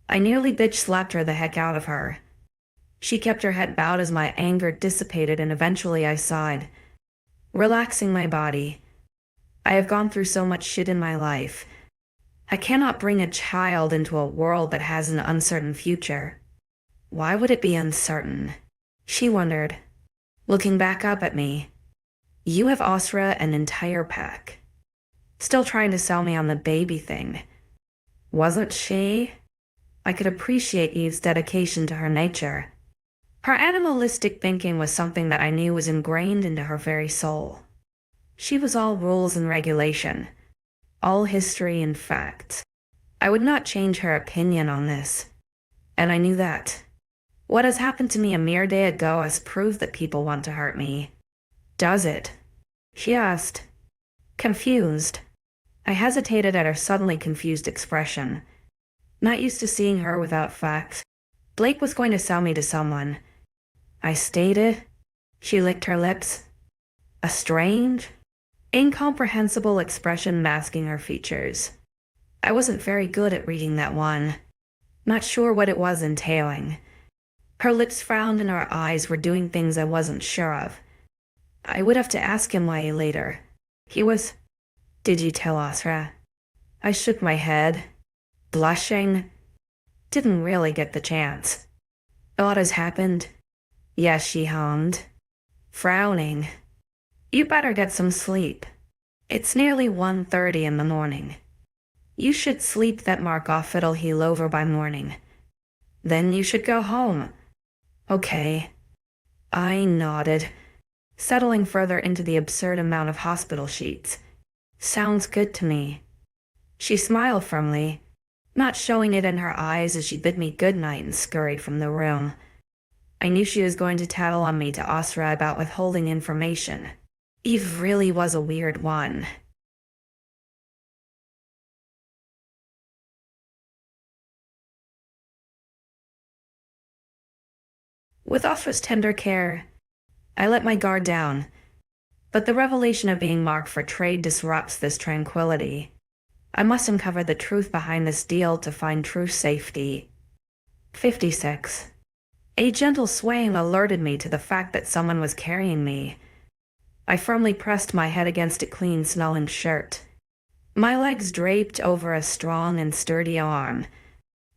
I nearly bitch slapped her the heck out of her. She kept her head bowed as my anger dissipated and eventually I sighed, relaxing my body. I have gone through so much shit in my life. I cannot bring a child into a world that has an uncertain future. Why would it be uncertain? She wondered, looking back up at me. You have 𝐖𝐸 an entire pack. Still trying to sell me on the baby thing. Wasn't she? I could appreciate Eve's dedication to her nature. Her animalistic thinking was something that I knew was ingrained into her very soul. She was all rules and regulation, all history and facts. I would not change her opinion on this, and I knew that. What has happened to me a mere day ago has proved that people want to hurt me. Does it? She asked, confused. I hesitated at her suddenly confused expression. Not used to seeing her without facts. Blake was going to sell me to someone. I stated. She licked her lips. A strange, incomprehensible expression masking her features. I wasn't very good at reading that one. Not sure what it was entailing. Her lips frowned and her eyes were doing things I wasn't sure of. I would have to ask him why later. He was... Did you tell 𝐊𝐲𝐬? I shook my head, blushing. Didn't really get the chance. A lot has happened. Yes, she hummed, frowning. You better get some sleep. It's nearly 1:30 in the morning. You should sleep that mark off it'll heal over by morning. Then you should go home. Okay. I nodded, settling further into the absurd amount of hospital sheets. Sounds good to me. She smiled firmly, not showing it in her eyes as she bid me good night and scurried from the room. I knew she was going to tattle on me to 𝐊𝐲𝐬 about withholding information. Eve really was a weird one. With 𝐊𝐲𝐬's tender care, I let my guard down, but the revelation of being marked for trade disrupts this tranquility. I must uncover the truth behind this deal to find true safety. 56. A gentle swaying alerted me to the fact that someone was carrying me. I firmly pressed my head against a clean-smelling shirt. My legs draped over a strong and sturdy arm.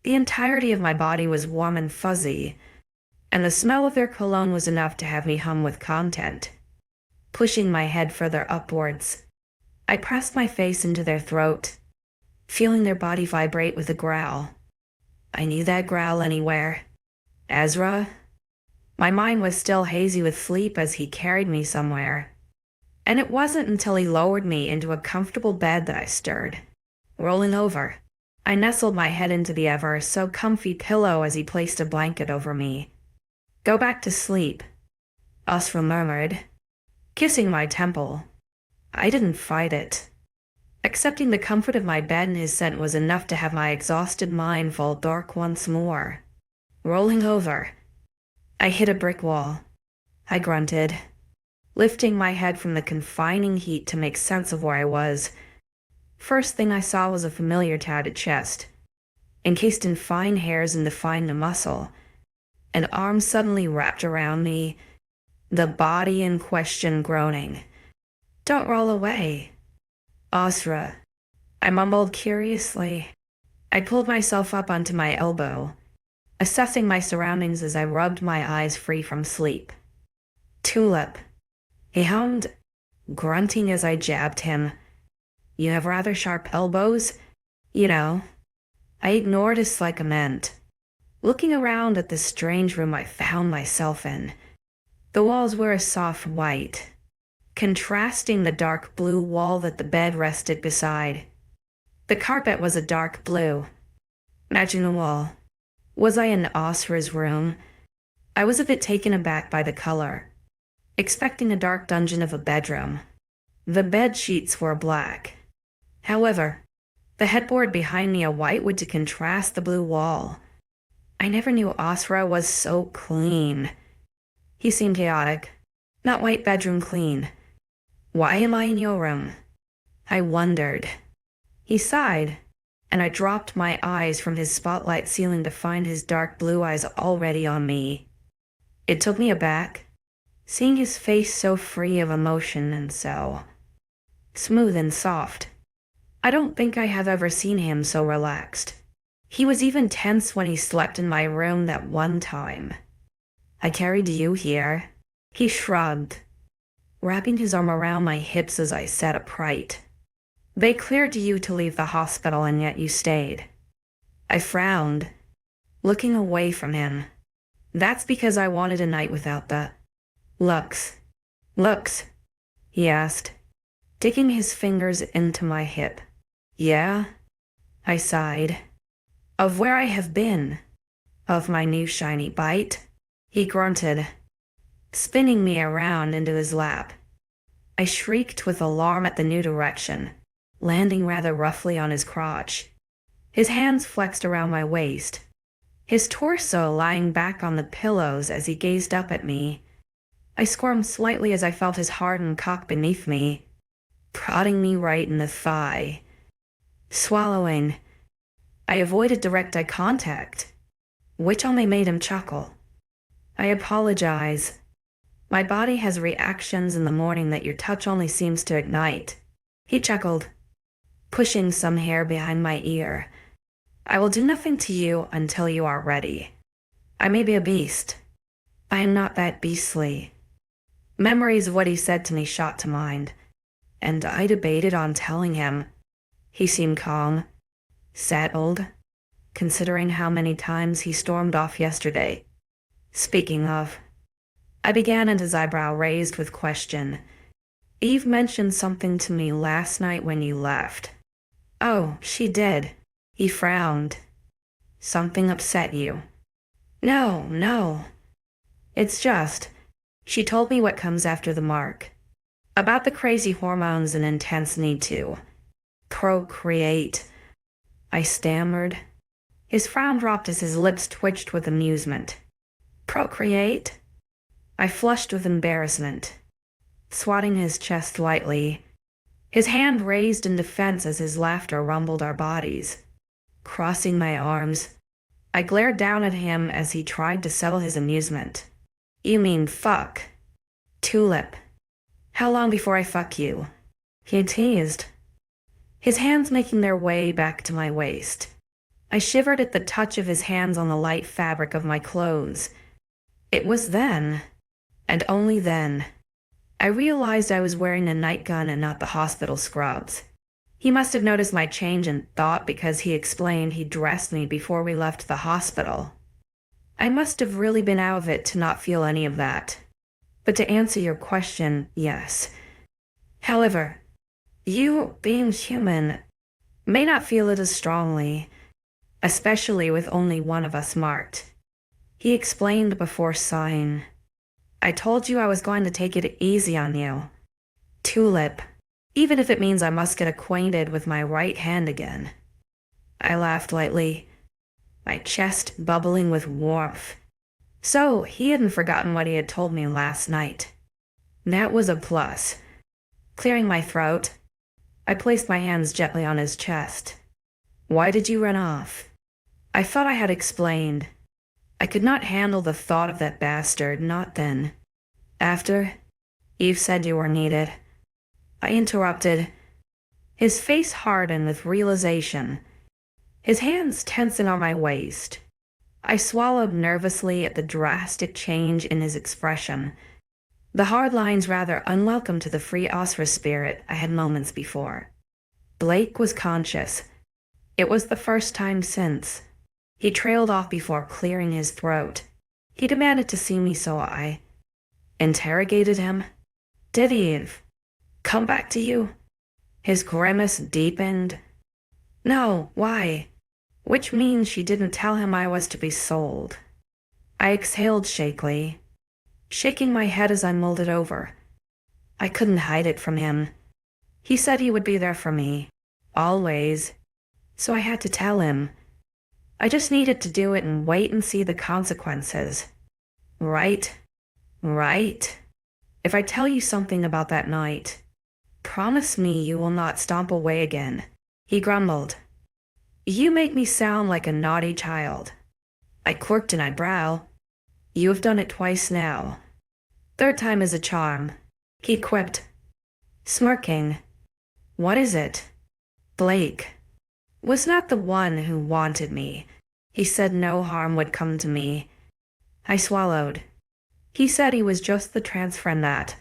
The entirety of my body was warm and fuzzy, and the smell of their cologne was enough to have me hum with content. Pushing my head further upwards, I pressed my face into their throat, feeling their body vibrate with a growl. I knew that growl anywhere. Ezra? My mind was still hazy with sleep as he carried me somewhere. And it wasn't until he lowered me into a comfortable bed that I stirred. Rolling over, I nestled my head into the ever-so-comfy pillow as he placed a blanket over me. Go back to sleep, 𝐊𝐲𝐬 murmured, kissing my temple. I didn't fight it. Accepting the comfort of my bed and his scent was enough to have my exhausted mind fall dark once more. Rolling over, I hit a brick wall. I grunted, lifting my head from the confining heat to make sense of where I was. First thing I saw was a familiar tatted chest, encased in fine hairs and defined muscle. An arm suddenly wrapped around me, the body in question groaning. Don't roll away. 𝐊𝐲𝐬, I mumbled curiously. I pulled myself up onto my elbow, assessing my surroundings as I rubbed my eyes free from sleep. Tulip, he hummed, grunting as I jabbed him. You have rather sharp elbows, you know. I ignored his slickament, looking around at the strange room I found myself in. The walls were a soft white, contrasting the dark blue wall that the bed rested beside. The carpet was a dark blue, matching the wall. Was I in 𝐊𝐲𝐬's room? I was a bit taken aback by the color, expecting a dark dungeon of a bedroom. The bed sheets were black. However, the headboard behind me a whitewood to contrast the blue wall. I never knew 𝐊𝐲𝐬 was so clean. He seemed chaotic, not white bedroom clean. Why am I in your room? I wondered. He sighed, and I dropped my eyes from his spotlight ceiling to find his dark blue eyes already on me. It took me aback, seeing his face so free of emotion and so smooth and soft. I don't think I have ever seen him so relaxed. He was even tense when he slept in my room that one time. I carried you here. He shrugged, wrapping his arm around my hips as I sat upright. They cleared you to leave the hospital and yet you stayed. I frowned, looking away from him. That's because I wanted a night without the looks. Looks? He asked, digging his fingers into my hip. Yeah? I sighed. Of where I have been. Of my new shiny bite? He grunted, spinning me around into his lap. I shrieked with alarm at the new direction, landing rather roughly on his crotch. His hands flexed around my waist, his torso lying back on the pillows as he gazed up at me. I squirmed slightly as I felt his hardened cock beneath me, prodding me right in the thigh. Swallowing, I avoided direct eye contact, which only made him chuckle. I apologize. My body has reactions in the morning that your touch only seems to ignite. He chuckled, pushing some hair behind my ear. I will do nothing to you until you are ready. I may be a beast. I am not that beastly. Memories of what he said to me shot to mind, and I debated on telling him. He seemed calm, settled, considering how many times he stormed off yesterday. Speaking of, I began, and his eyebrow raised with question. Eve mentioned something to me last night when you left. Oh, she did. He frowned. Something upset you? No. It's just, she told me what comes after the mark. About the crazy hormones and intense need to procreate. I stammered. His frown dropped as his lips twitched with amusement. Procreate? I flushed with embarrassment, swatting his chest lightly. His hand raised in defense as his laughter rumbled our bodies. Crossing my arms, I glared down at him as he tried to settle his amusement. You mean fuck? Tulip. How long before I fuck you? He teased, his hands making their way back to my waist. I shivered at the touch of his hands on the light fabric of my clothes. It was then, and only then, I realized I was wearing a nightgown and not the hospital scrubs. He must have noticed my change in thought because he explained he dressed me before we left the hospital. I must have really been out of it to not feel any of that. But to answer your question, yes. However, you, being human, may not feel it as strongly, especially with only one of us marked. He explained before sighing. I told you I was going to take it easy on you. Tulip, even if it means I must get acquainted with my right hand again. I laughed lightly, my chest bubbling with warmth. So he hadn't forgotten what he had told me last night. That was a plus. Clearing my throat, I placed my hands gently on his chest. Why did you run off? I thought I had explained. I could not handle the thought of that bastard, not then. After, Eve said you were needed. I interrupted. His face hardened with realization. His hands tensened on my waist. I swallowed nervously at the drastic change in his expression. The hard lines rather unwelcome to the free Osra spirit I had moments before. Blake was conscious. It was the first time since. He trailed off before clearing his throat. He demanded to see me, so I interrogated him. Did Eve come back to you? His grimace deepened. No, why? Which means she didn't tell him I was to be sold. I exhaled shakily, shaking my head as I mulled it over. I couldn't hide it from him. He said he would be there for me, always, so I had to tell him. I just needed to do it and wait and see the consequences. Right? If I tell you something about that night, promise me you will not stomp away again. He grumbled. You make me sound like a naughty child. I quirked an eyebrow. You have done it twice now. Third time is a charm, he quipped, smirking. What is it? Blake was not the one who wanted me. He said no harm would come to me. I swallowed. He said he was just the trans friend that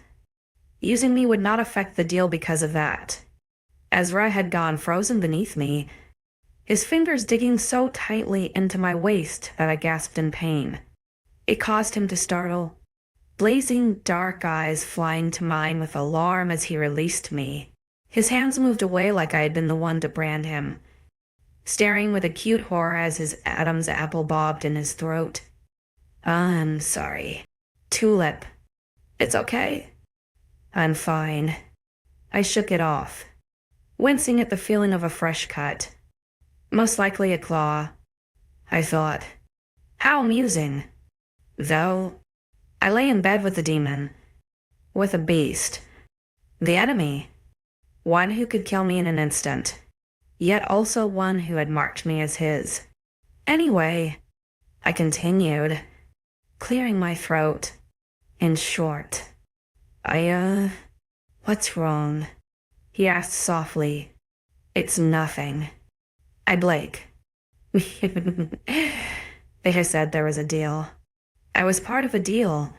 using me would not affect the deal because of that. Ezra had gone frozen beneath me, his fingers digging so tightly into my waist that I gasped in pain. It caused him to startle, blazing dark eyes flying to mine with alarm as he released me. His hands moved away like I had been the one to brand him, staring with acute horror as his Adam's apple bobbed in his throat. I'm sorry. Tulip. It's okay. I'm fine. I shook it off, wincing at the feeling of a fresh cut. Most likely a claw. I thought. How amusing. Though, I lay in bed with the demon. With a beast. The enemy. One who could kill me in an instant. Yet also one who had marked me as his. Anyway, I continued, clearing my throat. In short, what's wrong? He asked softly. It's nothing. I blake. They had said there was a deal. I was part of a deal.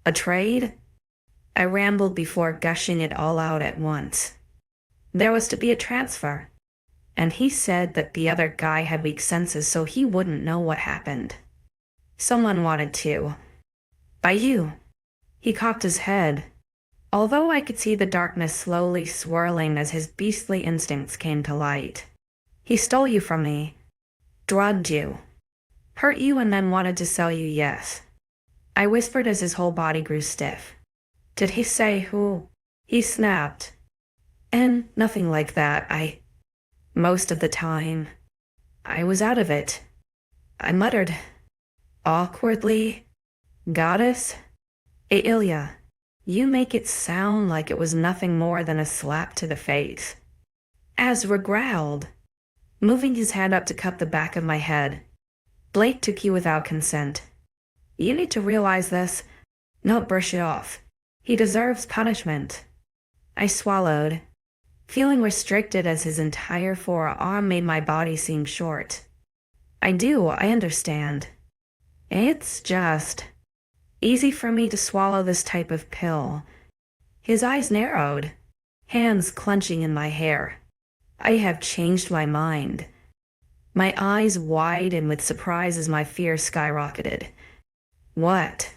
A trade? I rambled before gushing it all out at once. There was to be a transfer, and he said that the other guy had weak senses so he wouldn't know what happened. Someone wanted to. By you. He cocked his head, although I could see the darkness slowly swirling as his beastly instincts came to light. He stole you from me, drugged you, hurt you, and then wanted to sell you, yes. I whispered as his whole body grew stiff. Did he say who? He snapped. And nothing like that. Most of the time, I was out of it. I muttered, awkwardly, Goddess, 𝐊𝐢𝐬𝐬, you make it sound like it was nothing more than a slap to the face. 𝐊𝐲 growled, moving his hand up to cup the back of my head. Blake took you without consent. You need to realize this. Not brush it off. He deserves punishment. I swallowed, feeling restricted as his entire forearm made my body seem short. I understand. It's just easy for me to swallow this type of pill. His eyes narrowed, hands clenching in my hair. I have changed my mind. My eyes widened with surprise as my fear skyrocketed. What?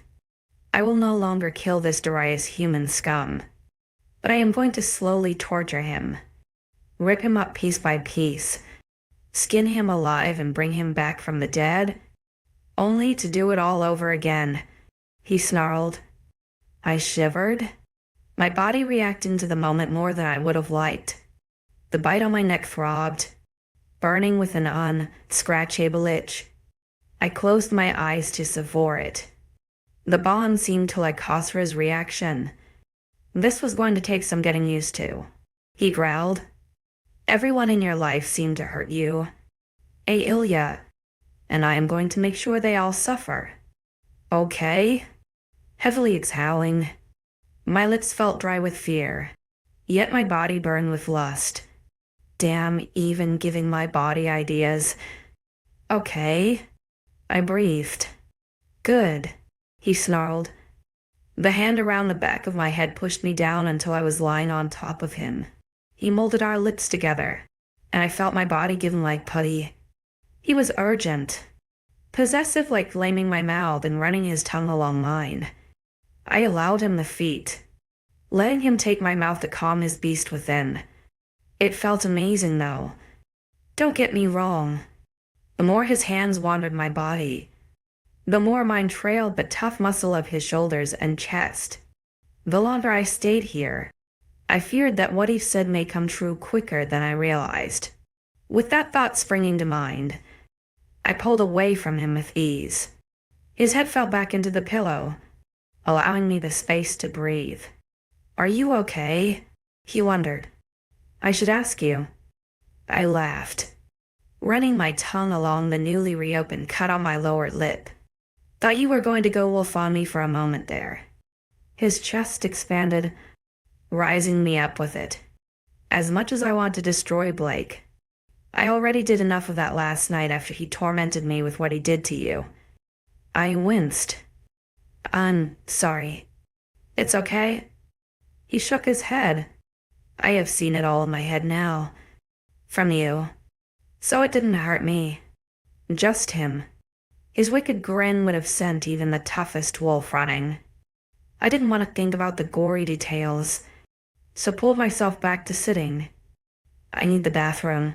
I will no longer kill this Darius human scum, but I am going to slowly torture him, rip him up piece by piece, skin him alive and bring him back from the dead, only to do it all over again, he snarled. I shivered, my body reacting to the moment more than I would have liked. The bite on my neck throbbed, burning with an unscratchable itch. I closed my eyes to savor it. The bond seemed to like 𝐊𝐲𝐬's reaction. This was going to take some getting used to. He growled. Everyone in your life seemed to hurt you. 𝐊𝐢𝐬𝐬, and I am going to make sure they all suffer. Okay? Heavily exhaling. My lips felt dry with fear, yet my body burned with lust. Damn, even giving my body ideas. Okay. I breathed. Good, he snarled. The hand around the back of my head pushed me down until I was lying on top of him. He molded our lips together, and I felt my body giving like putty. He was urgent, possessive, like flaming my mouth and running his tongue along mine. I allowed him the feat, letting him take my mouth to calm his beast within. It felt amazing, though. Don't get me wrong. The more his hands wandered my body, the more mine trailed the tough muscle of his shoulders and chest. The longer I stayed here, I feared that what he said may come true quicker than I realized. With that thought springing to mind, I pulled away from him with ease. His head fell back into the pillow, allowing me the space to breathe. Are you okay? He wondered. I should ask you. I laughed, running my tongue along the newly reopened cut on my lower lip. Thought you were going to go wolf on me for a moment there. His chest expanded, rising me up with it. As much as I want to destroy Blake, I already did enough of that last night after he tormented me with what he did to you. I winced. I'm sorry. It's okay? He shook his head. I have seen it all in my head now. From you. So it didn't hurt me. Just him. His wicked grin would have sent even the toughest wolf running. I didn't want to think about the gory details, so pulled myself back to sitting. "I need the bathroom,"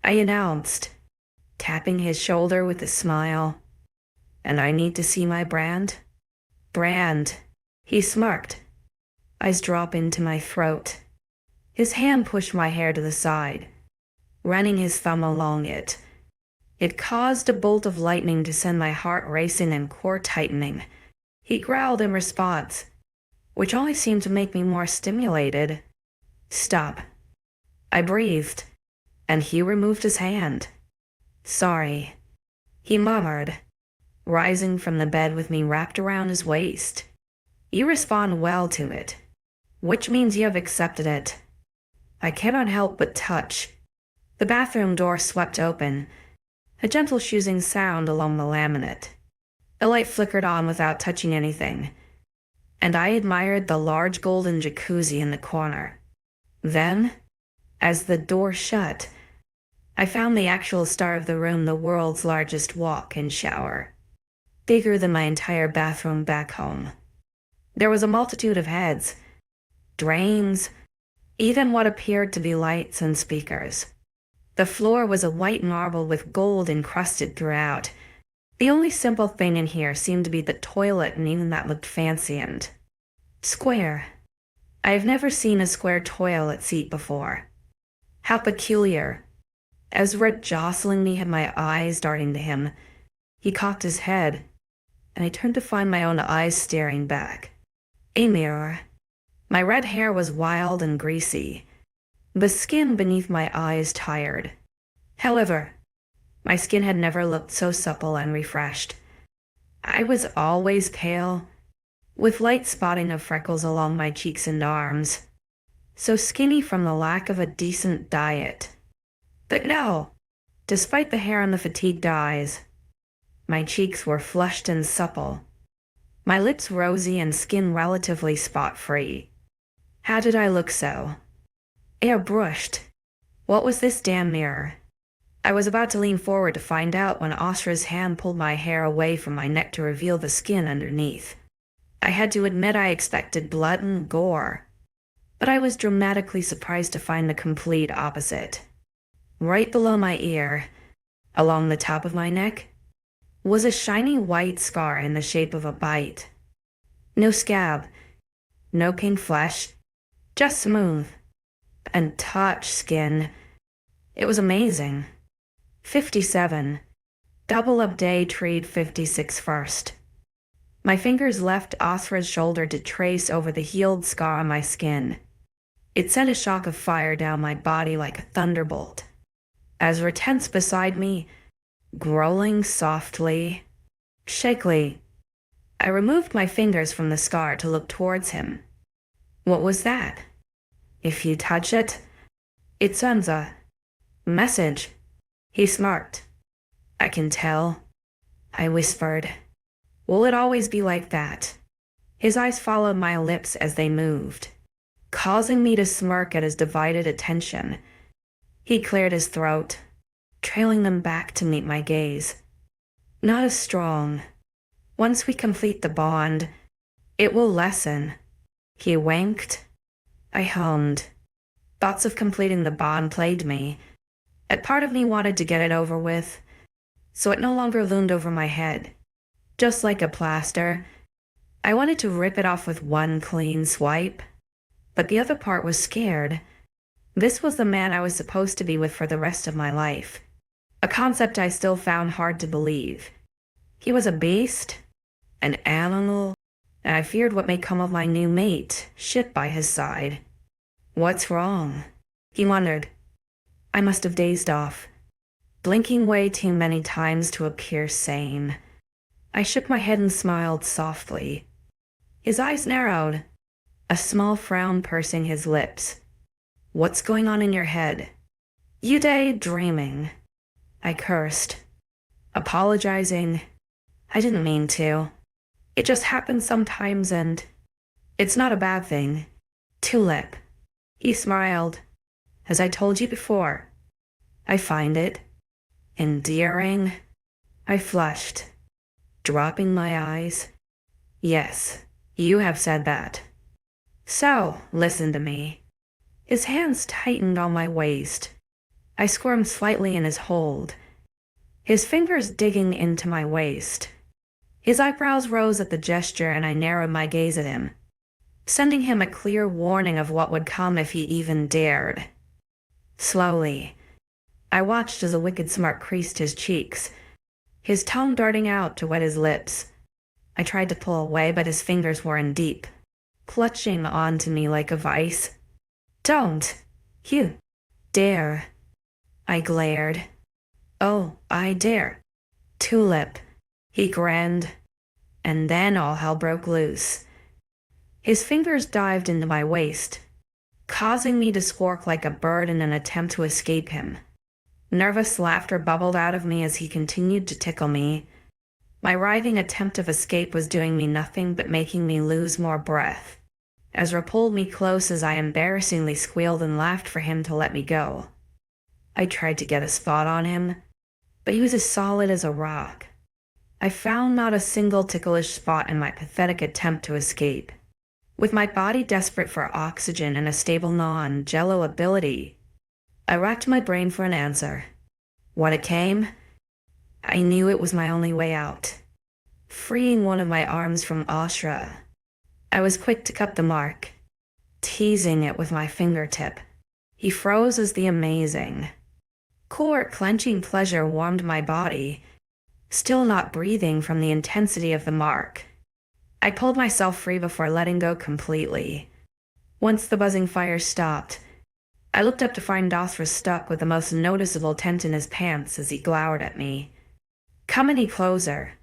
I announced, tapping his shoulder with a smile. "And I need to see my brand?" "Brand," he smirked, eyes drop into my throat. His hand pushed my hair to the side, running his thumb along it. It caused a bolt of lightning to send my heart racing and core tightening. He growled in response, which only seemed to make me more stimulated. "Stop," I breathed, and he removed his hand. "Sorry," he murmured, rising from the bed with me wrapped around his waist. "You respond well to it, which means you have accepted it." I cannot help but touch. The bathroom door swept open, a gentle choosing sound along the laminate. A light flickered on without touching anything, and I admired the large golden jacuzzi in the corner. Then, as the door shut, I found the actual star of the room, the world's largest walk-in shower, bigger than my entire bathroom back home. There was a multitude of heads, drains, even what appeared to be lights and speakers. The floor was a white marble with gold encrusted throughout. The only simple thing in here seemed to be the toilet, and even that looked fancy and square. I have never seen a square toilet seat before. How peculiar. As Red jostling me had my eyes darting to him, he cocked his head, and I turned to find my own eyes staring back. A mirror. My red hair was wild and greasy, the skin beneath my eyes tired. However, my skin had never looked so supple and refreshed. I was always pale, with light spotting of freckles along my cheeks and arms, so skinny from the lack of a decent diet. But no, despite the hair and the fatigued eyes, my cheeks were flushed and supple, my lips rosy and skin relatively spot-free. How did I look so? Airbrushed. What was this damn mirror? I was about to lean forward to find out when 𝐲𝐿's hand pulled my hair away from my neck to reveal the skin underneath. I had to admit I expected blood and gore, but I was dramatically surprised to find the complete opposite. Right below my ear, along the top of my neck, was a shiny white scar in the shape of a bite. No scab, no pink flesh, just smooth and taut skin. It was amazing. 57. Double up day treat 56 first. My fingers left 𝐲𝐿's shoulder to trace over the healed scar on my skin. It sent a shock of fire down my body like a thunderbolt. As we're tense beside me, growling softly, shakily, I removed my fingers from the scar to look towards him. What was that? If you touch it, it sends a message. He smirked. I can tell, I whispered. Will it always be like that? His eyes followed my lips as they moved, causing me to smirk at his divided attention. He cleared his throat, trailing them back to meet my gaze. Not as strong. Once we complete the bond, it will lessen. He winked. I hummed. Thoughts of completing the bond plagued me. A part of me wanted to get it over with, so it no longer loomed over my head. Just like a plaster, I wanted to rip it off with one clean swipe, but the other part was scared. This was the man I was supposed to be with for the rest of my life, a concept I still found hard to believe. He was a beast, an animal, and I feared what may come of my new mate, shit by his side. What's wrong? He wondered. I must have dazed off, blinking way too many times to appear sane. I shook my head and smiled softly. His eyes narrowed, a small frown pursing his lips. What's going on in your head? You daydreaming. I cursed, apologizing. I didn't mean to. It just happens sometimes, and it's not a bad thing. Tulip. He smiled. As I told you before, I find it endearing. I flushed, dropping my eyes. Yes, you have said that. So, listen to me. His hands tightened on my waist. I squirmed slightly in his hold, his fingers digging into my waist. His eyebrows rose at the gesture, and I narrowed my gaze at him, sending him a clear warning of what would come if he even dared. Slowly, I watched as a wicked smirk creased his cheeks, his tongue darting out to wet his lips. I tried to pull away, but his fingers were in deep, clutching onto me like a vice. Don't! You dare! I glared. Oh, I dare. Tulip. He grinned. And then all hell broke loose. His fingers dived into my waist, causing me to squawk like a bird in an attempt to escape him. Nervous laughter bubbled out of me as he continued to tickle me. My writhing attempt of escape was doing me nothing but making me lose more breath. Ezra pulled me close as I embarrassingly squealed and laughed for him to let me go. I tried to get a spot on him, but he was as solid as a rock. I found not a single ticklish spot in my pathetic attempt to escape. With my body desperate for oxygen and a stable 𝐊𝐢𝐬𝐩𝐭 ability, I racked my brain for an answer. When it came, I knew it was my only way out. Freeing one of my arms from 𝐊𝐢𝐬𝐽, I was quick to cut the mark, teasing it with my fingertip. He froze as the amazing, core-clenching pleasure warmed my body, still not breathing from the intensity of the mark. I pulled myself free before letting go completely. Once the buzzing fire stopped, I looked up to find Darius was stuck with the most noticeable tent in his pants as he glowered at me. Come any closer,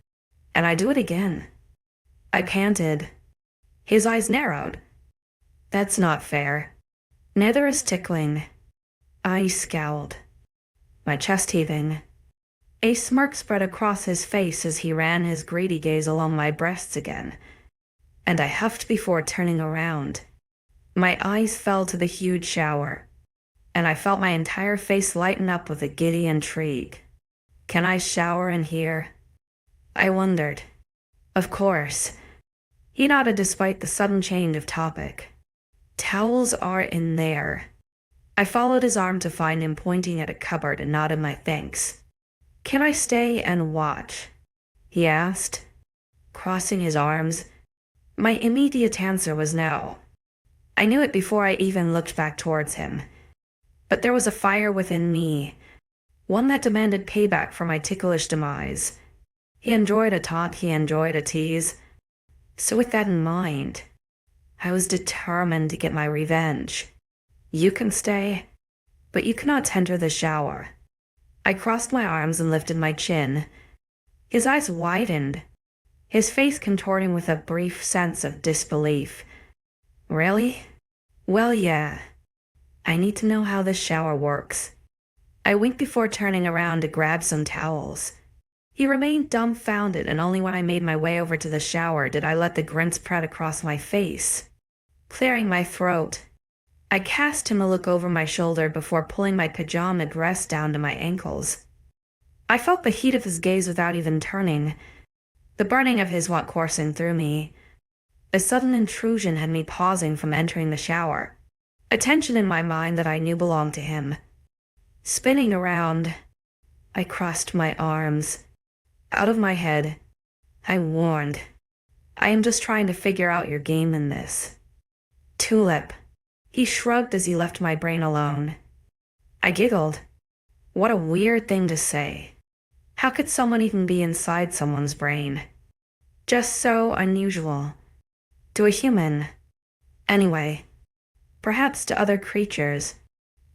and I do it again. I panted. His eyes narrowed. That's not fair. Neither is tickling. I scowled, my chest heaving. A smirk spread across his face as he ran his greedy gaze along my breasts again, and I huffed before turning around. My eyes fell to the huge shower, and I felt my entire face lighten up with a giddy intrigue. Can I shower in here? I wondered. Of course. He nodded despite the sudden change of topic. Towels are in there. I followed his arm to find him pointing at a cupboard and nodded my thanks. Can I stay and watch? He asked, crossing his arms. My immediate answer was no. I knew it before I even looked back towards him. But there was a fire within me, one that demanded payback for my ticklish demise. He enjoyed a taunt, he enjoyed a tease. So with that in mind, I was determined to get my revenge. You can stay, but you cannot enter the shower. I crossed my arms and lifted my chin. His eyes widened, his face contorting with a brief sense of disbelief. Really? Well, yeah. I need to know how this shower works. I winked before turning around to grab some towels. He remained dumbfounded, and only when I made my way over to the shower did I let the grin spread across my face, clearing my throat. I cast him a look over my shoulder before pulling my pajama dress down to my ankles. I felt the heat of his gaze without even turning, the burning of his went coursing through me. A sudden intrusion had me pausing from entering the shower, a tension in my mind that I knew belonged to him. Spinning around, I crossed my arms. Out of my head, I warned, I am just trying to figure out your game in this. Tulip. He shrugged as he left my brain alone. I giggled. What a weird thing to say. How could someone even be inside someone's brain? Just so unusual. To a human. Anyway, perhaps to other creatures,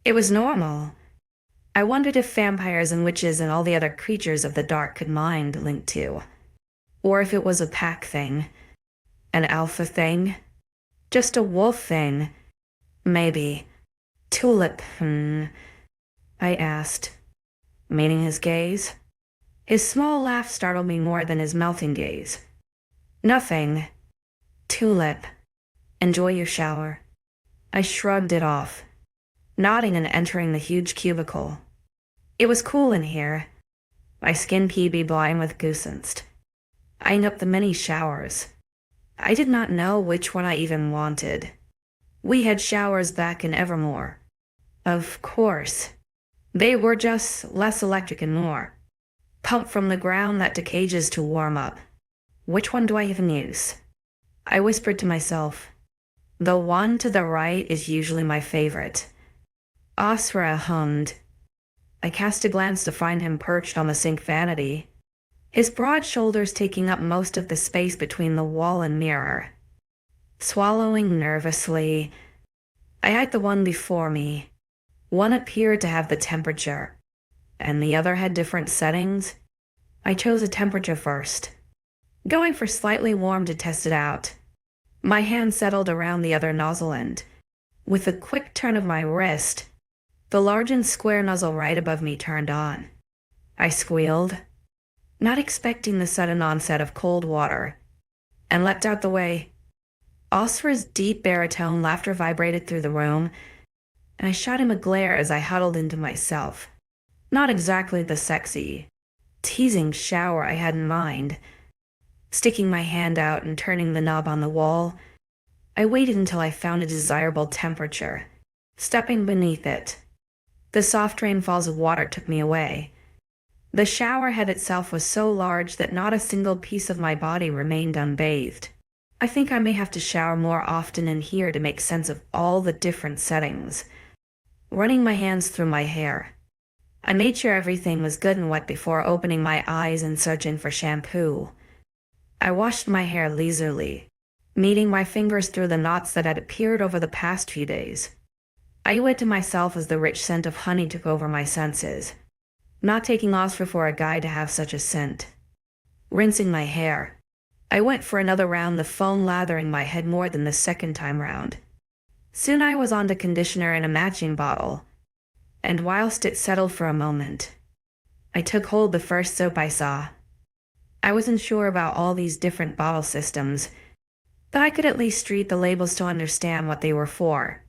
it was normal. I wondered if vampires and witches and all the other creatures of the dark could mind linked to. Or if it was a pack thing. An alpha thing. Just a wolf thing. Maybe. Tulip, I asked, meeting his gaze. His small laugh startled me more than his melting gaze. Nothing. Tulip. Enjoy your shower. I shrugged it off, nodding and entering the huge cubicle. It was cool in here, my skin 𝐊𝐵𝐬𝐻𝐿 with 𝐂𝐮𝐧𝐻. Eyeing up the many showers. I did not know which one I even wanted. We had showers back in Evermore. Of course. They were just less electric and more pumped from the ground that took ages to warm up. Which one do I even use? I whispered to myself. The one to the right is usually my favorite. 𝐊𝐲𝐬 hummed. I cast a glance to find him perched on the sink vanity, his broad shoulders taking up most of the space between the wall and mirror. Swallowing nervously, I eyed the one before me. One appeared to have the temperature, and the other had different settings. I chose a temperature first, going for slightly warm to test it out. My hand settled around the other nozzle end. With a quick turn of my wrist, the large and square nozzle right above me turned on. I squealed, not expecting the sudden onset of cold water, and leapt out the way. 𝐊𝐲𝐬's deep baritone laughter vibrated through the room, and I shot him a glare as I huddled into myself. Not exactly the sexy, teasing shower I had in mind. Sticking my hand out and turning the knob on the wall, I waited until I found a desirable temperature, stepping beneath it. The soft rainfalls of water took me away. The shower head itself was so large that not a single piece of my body remained unbathed. I think I may have to shower more often in here to make sense of all the different settings. Running my hands through my hair, I made sure everything was good and wet before opening my eyes and searching for shampoo. I washed my hair leisurely, meeting my fingers through the knots that had appeared over the past few days. I owed it to myself as the rich scent of honey took over my senses, not taking 𝐊𝐲𝐬 for a guy to have such a scent. Rinsing my hair, I went for another round, the foam lathering my head more than the second time round. Soon I was on to conditioner in a matching bottle, and whilst it settled for a moment, I took hold the first soap I saw. I wasn't sure about all these different bottle systems, but I could at least read the labels to understand what they were for.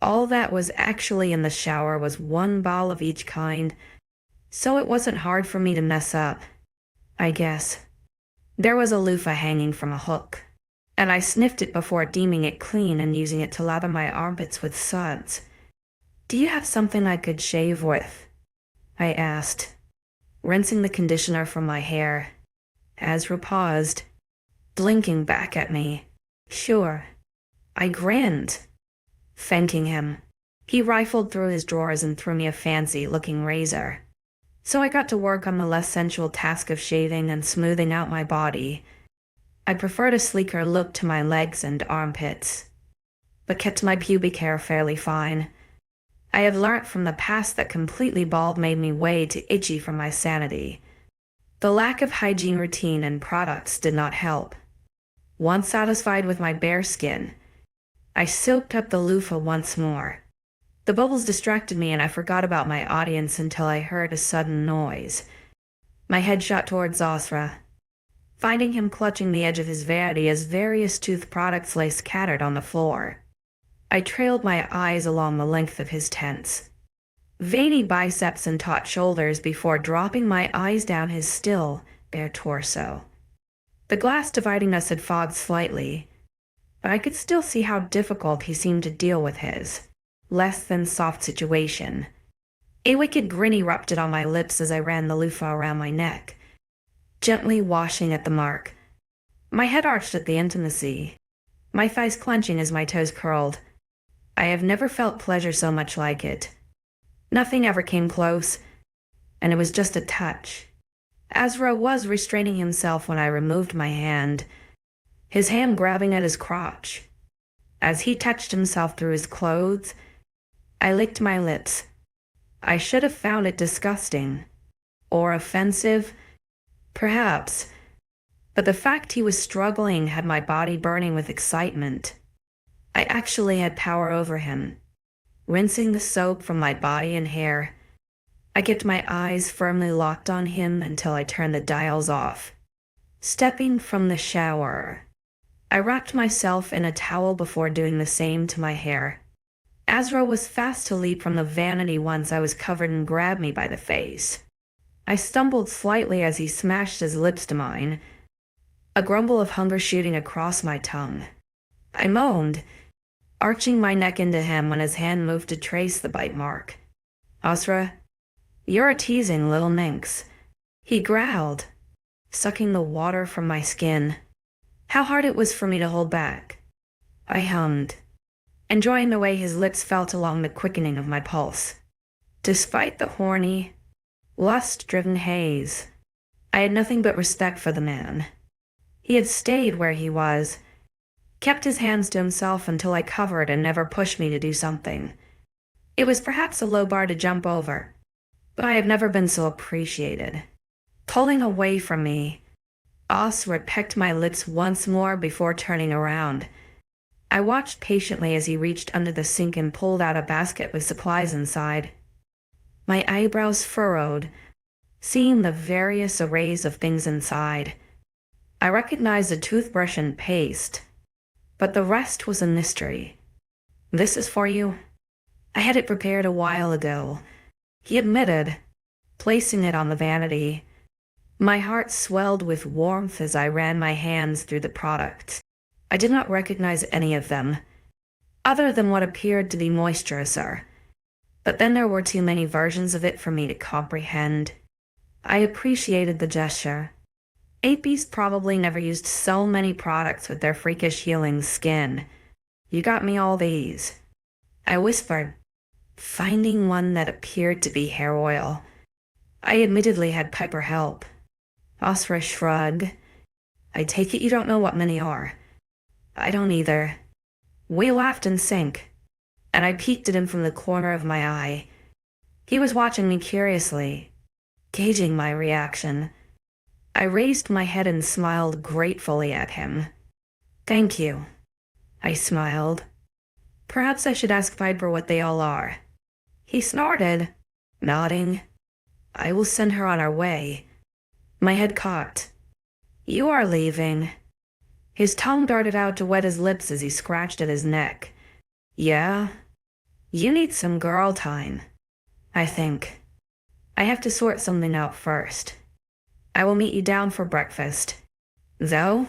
All that was actually in the shower was one bottle of each kind, so it wasn't hard for me to mess up, I guess. There was a loofah hanging from a hook, and I sniffed it before deeming it clean and using it to lather my armpits with suds. Do you have something I could shave with? I asked, rinsing the conditioner from my hair. 𝐻𝐲𝐬 paused, blinking back at me. Sure. I grinned, thanking him. He rifled through his drawers and threw me a fancy-looking razor. So I got to work on the less sensual task of shaving and smoothing out my body. I preferred a sleeker look to my legs and armpits, but kept my pubic hair fairly fine. I have learnt from the past that completely bald made me way too itchy for my sanity. The lack of hygiene routine and products did not help. Once satisfied with my bare skin, I soaked up the loofah once more. The bubbles distracted me and I forgot about my audience until I heard a sudden noise. My head shot towards 𝐊𝐲𝐬, finding him clutching the edge of his vanity as various tooth products lay scattered on the floor. I trailed my eyes along the length of his tense, veiny biceps and taut shoulders before dropping my eyes down his still, bare torso. The glass dividing us had fogged slightly, but I could still see how difficult he seemed to deal with his less than soft situation. A wicked grin erupted on my lips as I ran the loofah around my neck, gently washing at the mark. My head arched at the intimacy, my thighs clenching as my toes curled. I have never felt pleasure so much like it. Nothing ever came close, and it was just a touch. 𝐻𝐲𝐬 was restraining himself when I removed my hand, his hand grabbing at his crotch. As he touched himself through his clothes, I licked my lips. I should have found it disgusting, or offensive, perhaps, but the fact he was struggling had my body burning with excitement. I actually had power over him. Rinsing the soap from my body and hair, I kept my eyes firmly locked on him until I turned the dials off. Stepping from the shower, I wrapped myself in a towel before doing the same to my hair. 𝐻𝐲𝐬 was fast to leap from the vanity once I was covered and grabbed me by the face. I stumbled slightly as he smashed his lips to mine, a grumble of hunger shooting across my tongue. I moaned, arching my neck into him when his hand moved to trace the bite mark. "Asra, you're a teasing little minx," he growled, sucking the water from my skin. How hard it was for me to hold back. I hummed, enjoying the way his lips felt along the quickening of my pulse. Despite the horny, lust-driven haze, I had nothing but respect for the man. He had stayed where he was, kept his hands to himself until I covered and never pushed me to do something. It was perhaps a low bar to jump over, but I have never been so appreciated. Pulling away from me, Asra pecked my lips once more before turning around. I watched patiently as he reached under the sink and pulled out a basket with supplies inside. My eyebrows furrowed, seeing the various arrays of things inside. I recognized a toothbrush and paste, but the rest was a mystery. "This is for you. I had it prepared a while ago," he admitted, placing it on the vanity. My heart swelled with warmth as I ran my hands through the products. I did not recognize any of them, other than what appeared to be moisturizer. But then there were too many versions of it for me to comprehend. I appreciated the gesture. APs probably never used so many products with their freakish healing skin. "You got me all these," I whispered, finding one that appeared to be hair oil. I admittedly had Piper help. Asra shrugged. "I take it you don't know what many are." "I don't either." We laughed in sync, and I peeked at him from the corner of my eye. He was watching me curiously, gauging my reaction. I raised my head and smiled gratefully at him. "Thank you," I smiled. "Perhaps I should ask Piper what they all are." He snorted, nodding. "I will send her on our way." My head cocked. "You are leaving." His tongue darted out to wet his lips as he scratched at his neck. "Yeah? You need some girl time, I think. I have to sort something out first. I will meet you down for breakfast." "Though?"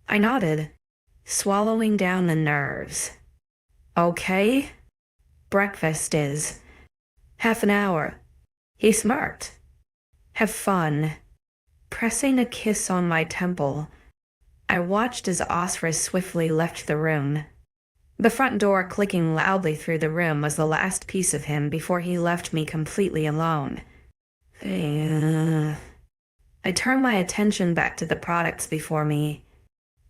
I nodded, swallowing down the nerves. "Okay. Breakfast is half an hour." He smirked. "Have fun." Pressing a kiss on my temple, I watched as Asra swiftly left the room. The front door clicking loudly through the room was the last piece of him before he left me completely alone. I turned my attention back to the products before me,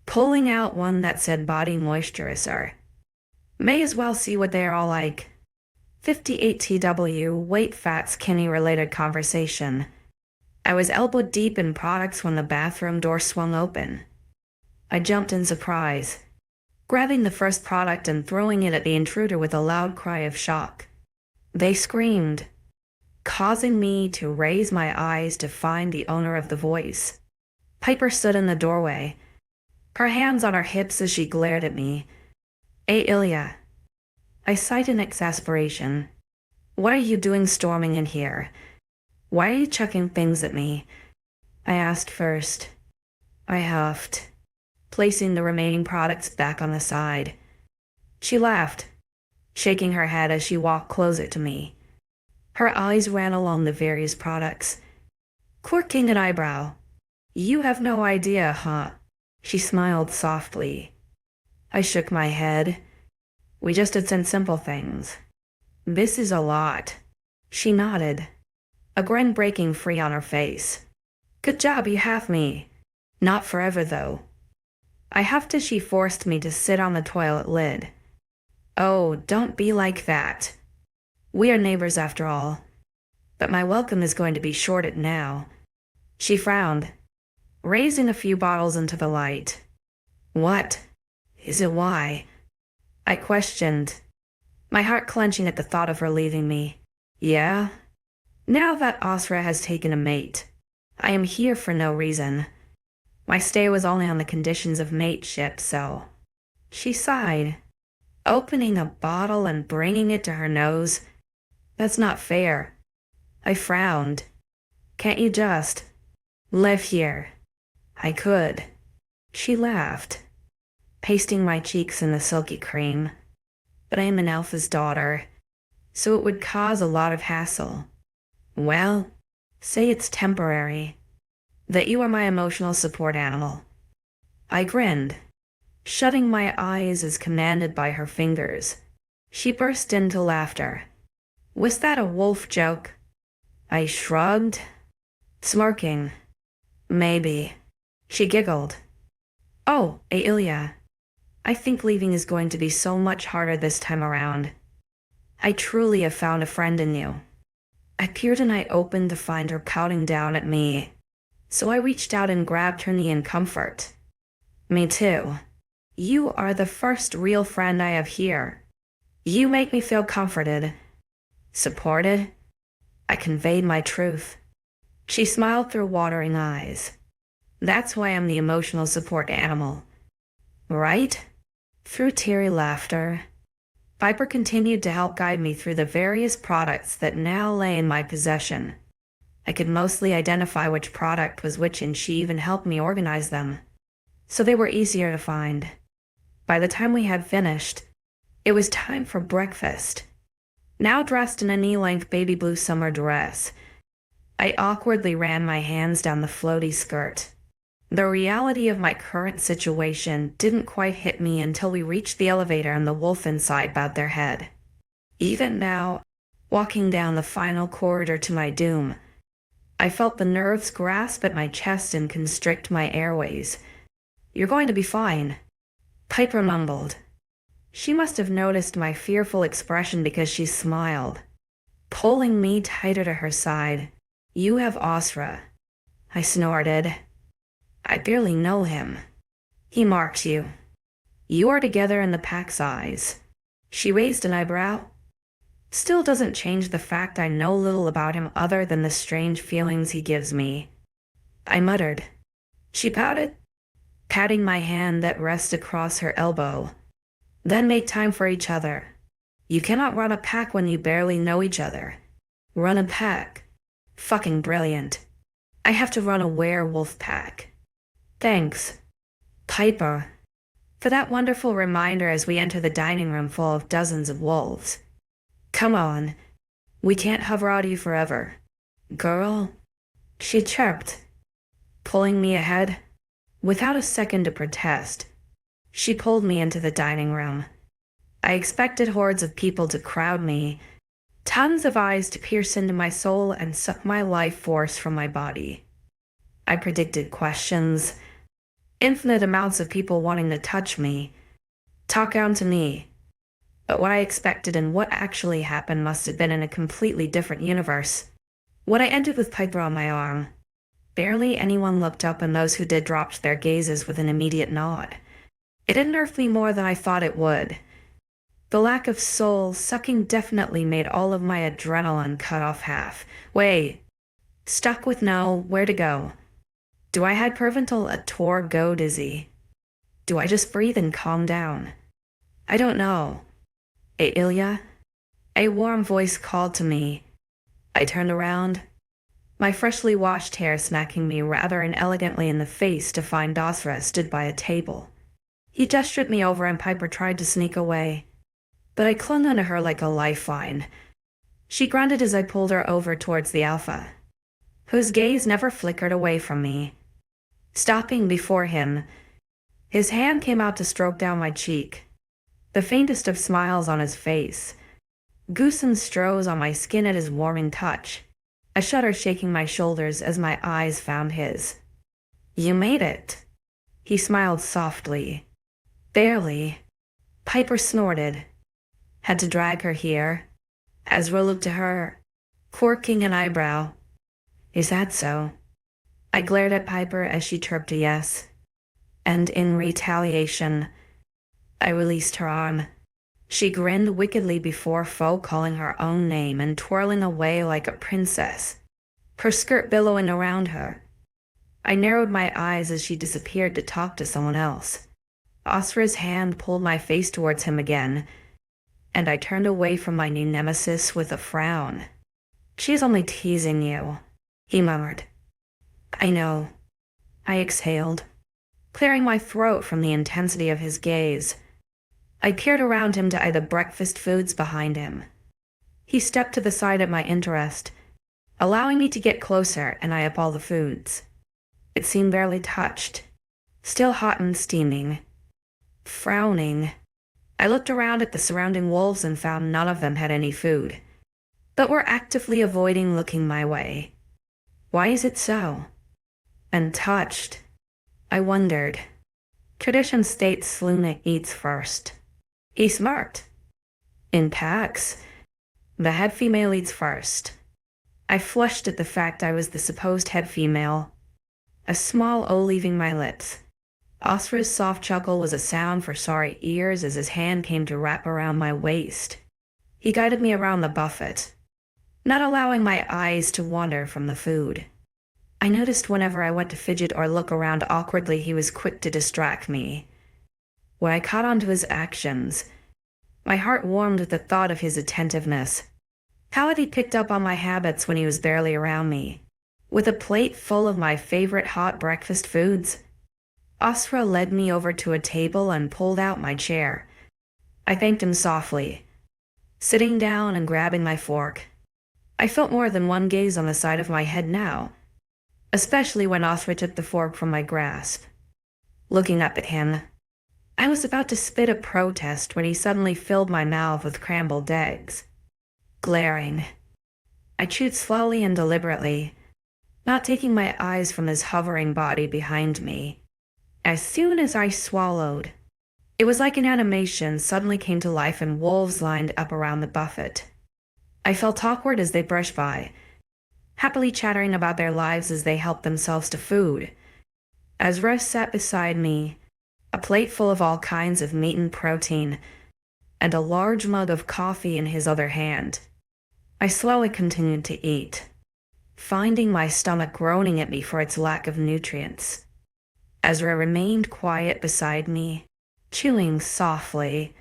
pulling out one that said body moisturizer. May as well see what they're all like. 58 TW, weight fat skinny related conversation. I was elbow deep in products when the bathroom door swung open. I jumped in surprise, grabbing the first product and throwing it at the intruder with a loud cry of shock. They screamed, causing me to raise my eyes to find the owner of the voice. Piper stood in the doorway, her hands on her hips as she glared at me. 𝐊𝐢𝐬. I sighed in exasperation. "What are you doing storming in here? Why are you chucking things at me?" I asked first. I huffed, placing the remaining products back on the side. She laughed, shaking her head as she walked closer to me. Her eyes ran along the various products. Quirking an eyebrow. "You have no idea, huh?" She smiled softly. I shook my head. "We just did some simple things." "This is a lot." She nodded, a grin breaking free on her face. "Good job, you have me. Not forever, though." I huffed as she forced me to sit on the toilet lid. "Oh, don't be like that. We are neighbors after all. But my welcome is going to be shorted now." She frowned, raising a few bottles into the light. "What? Is it why?" I questioned, my heart clenching at the thought of her leaving me. "Yeah? Now that Asra has taken a mate, I am here for no reason. My stay was only on the conditions of mateship, so..." She sighed, opening a bottle and bringing it to her nose. "That's not fair." I frowned. Can't you just live here? I could. She laughed, pasting my cheeks in the silky cream. But I am an alpha's daughter, so it would cause a lot of hassle. Well, say it's temporary. That you are my emotional support animal. I grinned, shutting my eyes as commanded by her fingers. She burst into laughter. Was that a wolf joke? I shrugged, smirking. Maybe. She giggled. Oh, 𝐿𝐤, I think leaving is going to be so much harder this time around. I truly have found a friend in you. I peered an eye open to find her pouting down at me, so I reached out and grabbed her knee in comfort. Me too. You are the first real friend I have here. You make me feel comforted. Supported? I conveyed my truth. She smiled through watering eyes. That's why I'm the emotional support animal. Right? Through teary laughter, Piper continued to help guide me through the various products that now lay in my possession. I could mostly identify which product was which, and she even helped me organize them, so they were easier to find. By the time we had finished, it was time for breakfast. Now dressed in a knee-length baby blue summer dress, I awkwardly ran my hands down the floaty skirt. The reality of my current situation didn't quite hit me until we reached the elevator and the wolf inside bowed their head. Even now, walking down the final corridor to my doom, I felt the nerves grasp at my chest and constrict my airways. You're going to be fine, Piper mumbled. She must have noticed my fearful expression because she smiled, pulling me tighter to her side. You have 𝐊𝐤𝐬, I snorted. I barely know him. He marks you. You are together in the pack's eyes. She raised an eyebrow. Still doesn't change the fact I know little about him other than the strange feelings he gives me. I muttered. She pouted, patting my hand that rests across her elbow. Then make time for each other. You cannot run a pack when you barely know each other. Run a pack. Fucking brilliant. I have to run a werewolf pack. Thanks, Piper, for that wonderful reminder as we enter the dining room full of dozens of wolves. Come on, we can't hover out of you forever. Girl, she chirped, pulling me ahead. Without a second to protest, she pulled me into the dining room. I expected hordes of people to crowd me, tons of eyes to pierce into my soul and suck my life force from my body. I predicted questions, infinite amounts of people wanting to touch me, talk down to me. But what I expected and what actually happened must have been in a completely different universe. What I ended with Piper on my arm. Barely anyone looked up, and those who did dropped their gazes with an immediate nod. It didn't irk me more than I thought it would. The lack of soul sucking definitely made all of my adrenaline cut off half. Wait, stuck with no where to go. Do I hyperventil a tour go dizzy? Do I just breathe and calm down? I don't know. 𝐿𝐤? A warm voice called to me. I turned around, my freshly washed hair smacking me rather inelegantly in the face to find 𝐊𝐤𝐬 stood by a table. He gestured me over and Piper tried to sneak away, but I clung onto her like a lifeline. She grunted as I pulled her over towards the Alpha, whose gaze never flickered away from me. Stopping before him, his hand came out to stroke down my cheek, the faintest of smiles on his face. 𝐿𝐤𝐬𝐬 strode on my skin at his warming touch, a shudder shaking my shoulders as my eyes found his. You made it. He smiled softly. Barely. Piper snorted. Had to drag her here. Ezra looked at her, quirking an eyebrow. Is that so? I glared at Piper as she chirped a yes. And in retaliation, I released her arm. She grinned wickedly before calling her own name and twirling away like a princess, her skirt billowing around her. I narrowed my eyes as she disappeared to talk to someone else. 𝐊𝐤𝐬𝐬's hand pulled my face towards him again, and I turned away from my new nemesis with a frown. She's only teasing you. he murmured. I know. I exhaled, clearing my throat from the intensity of his gaze. I peered around him to eye the breakfast foods behind him. He stepped to the side at my interest, allowing me to get closer and eye up all the foods. It seemed barely touched, still hot and steaming. Frowning, I looked around at the surrounding wolves and found none of them had any food, but were actively avoiding looking my way. Why is it so? Untouched, I wondered. Tradition states 𝐊𝐢𝐬𝐬 eats first. He smirked. In packs, the head female eats first. I flushed at the fact I was the supposed head female. A small O leaving my lips. 𝐊𝐲𝐬's soft chuckle was a sound for sorry ears as his hand came to wrap around my waist. He guided me around the buffet, not allowing my eyes to wander from the food. I noticed whenever I went to fidget or look around awkwardly, he was quick to distract me. When I caught on to his actions, my heart warmed with the thought of his attentiveness. How had he picked up on my habits when he was barely around me? With a plate full of my favorite hot breakfast foods, 𝐊𝐲𝐬 led me over to a table and pulled out my chair. I thanked him softly, sitting down and grabbing my fork. I felt more than one gaze on the side of my head now, especially when 𝐊𝐲𝐬 took the fork from my grasp. Looking up at him, I was about to spit a protest when he suddenly filled my mouth with scrambled eggs. Glaring, I chewed slowly and deliberately, not taking my eyes from his hovering body behind me. As soon as I swallowed, it was like an animation suddenly came to life and wolves lined up around the buffet. I felt awkward as they brushed by, happily chattering about their lives as they helped themselves to food. As Russ sat beside me, a plate full of all kinds of meat and protein, and a large mug of coffee in his other hand, I slowly continued to eat, finding my stomach groaning at me for its lack of nutrients. Ezra remained quiet beside me, chewing softly.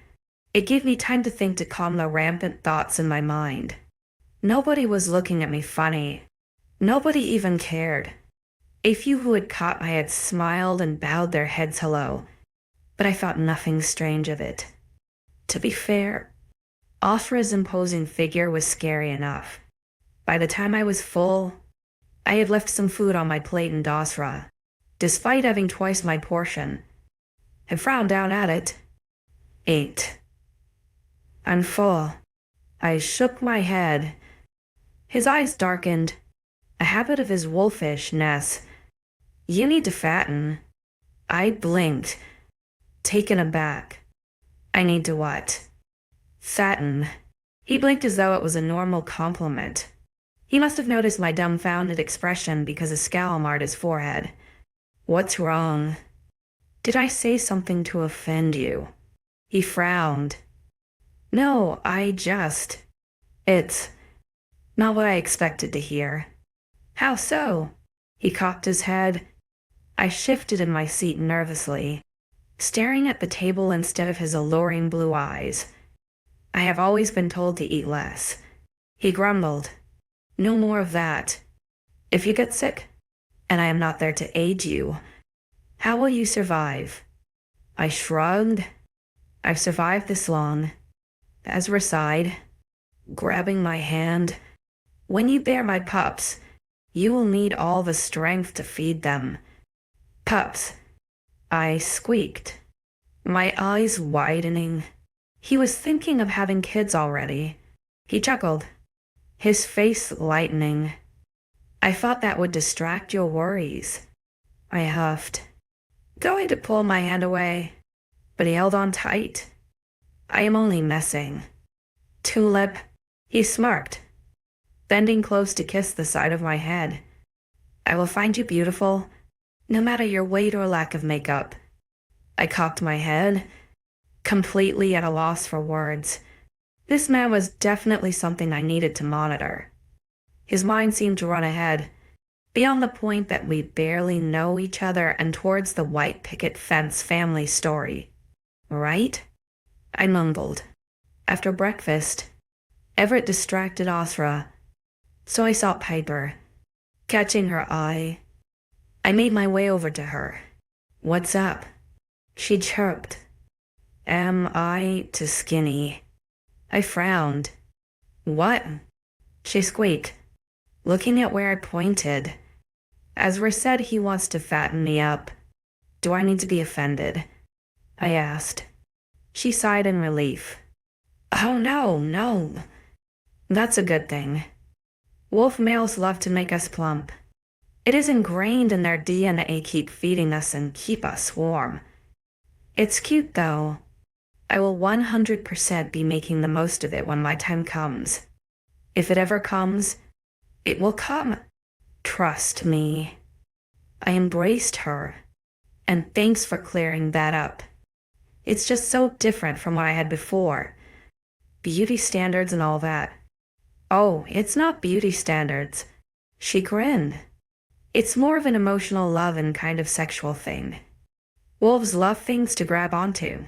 It gave me time to think to calm the rampant thoughts in my mind. Nobody was looking at me funny. Nobody even cared. A few who had caught my had smiled and bowed their heads hello, but I thought nothing strange of it. To be fair, 𝐊𝐲𝐬's imposing figure was scary enough. By the time I was full, I had left some food on my plate and 𝐊𝐲𝐬, despite having twice my portion, had frowned down at it. Ate. I'm full. I shook my head. His eyes darkened, a habit of his wolfishness. You need to fatten. I blinked, taken aback. I need to what? Fatten. He blinked as though it was a normal compliment. He must have noticed my dumbfounded expression because a scowl marred his forehead. What's wrong? Did I say something to offend you? He frowned. No, it's not what I expected to hear. How so? He cocked his head. I shifted in my seat nervously, staring at the table instead of his alluring blue eyes. I have always been told to eat less. He grumbled. No more of that. If you get sick, and I am not there to aid you, how will you survive? I shrugged. I've survived this long. Ezra sighed, grabbing my hand. When you bear my pups, you will need all the strength to feed them. Pups, I squeaked, my eyes widening. He was thinking of having kids already. He chuckled, his face lightening. I thought that would distract your worries. I huffed, going to pull my hand away, but he held on tight. I am only messing. Tulip, he smirked, bending close to kiss the side of my head. I will find you beautiful, no matter your weight or lack of makeup. I cocked my head, completely at a loss for words. This man was definitely something I needed to monitor. His mind seemed to run ahead, beyond the point that we barely know each other and towards the white picket fence family story. Right? I mumbled. After breakfast, Everett distracted 𝐊𝐲𝐬, so I sought Piper. Catching her eye, I made my way over to her. "What's up?" She chirped. "Am I too skinny?" I frowned. "What?" She squeaked, looking at where I pointed. "Ezra said he wants to fatten me up. Do I need to be offended?" I asked. She sighed in relief. "Oh, no. That's a good thing. Wolf males love to make us plump. It is ingrained in their DNA, keep feeding us and keep us warm. It's cute though. I will 100% be making the most of it when my time comes. If it ever comes, it will come. Trust me." I embraced her, and thanks for clearing that up. It's just so different from what I had before. Beauty standards and all that. "Oh, it's not beauty standards." She grinned. "It's more of an emotional love and kind of sexual thing. Wolves love things to grab onto."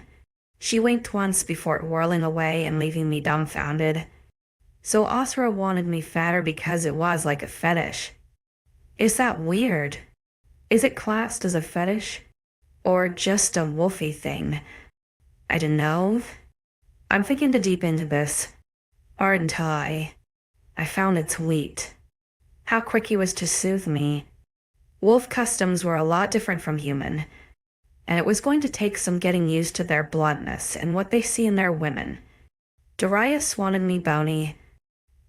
She winked once before whirling away and leaving me dumbfounded. So 𝐊𝐲𝐬 wanted me fatter because it was like a fetish. Is that weird? Is it classed as a fetish? Or just a wolfy thing? I don't know. I'm thinking to deep into this, aren't I? I found it sweet. How quick he was to soothe me. Wolf customs were a lot different from human, and it was going to take some getting used to their bluntness and what they see in their women. Darius wanted me bony,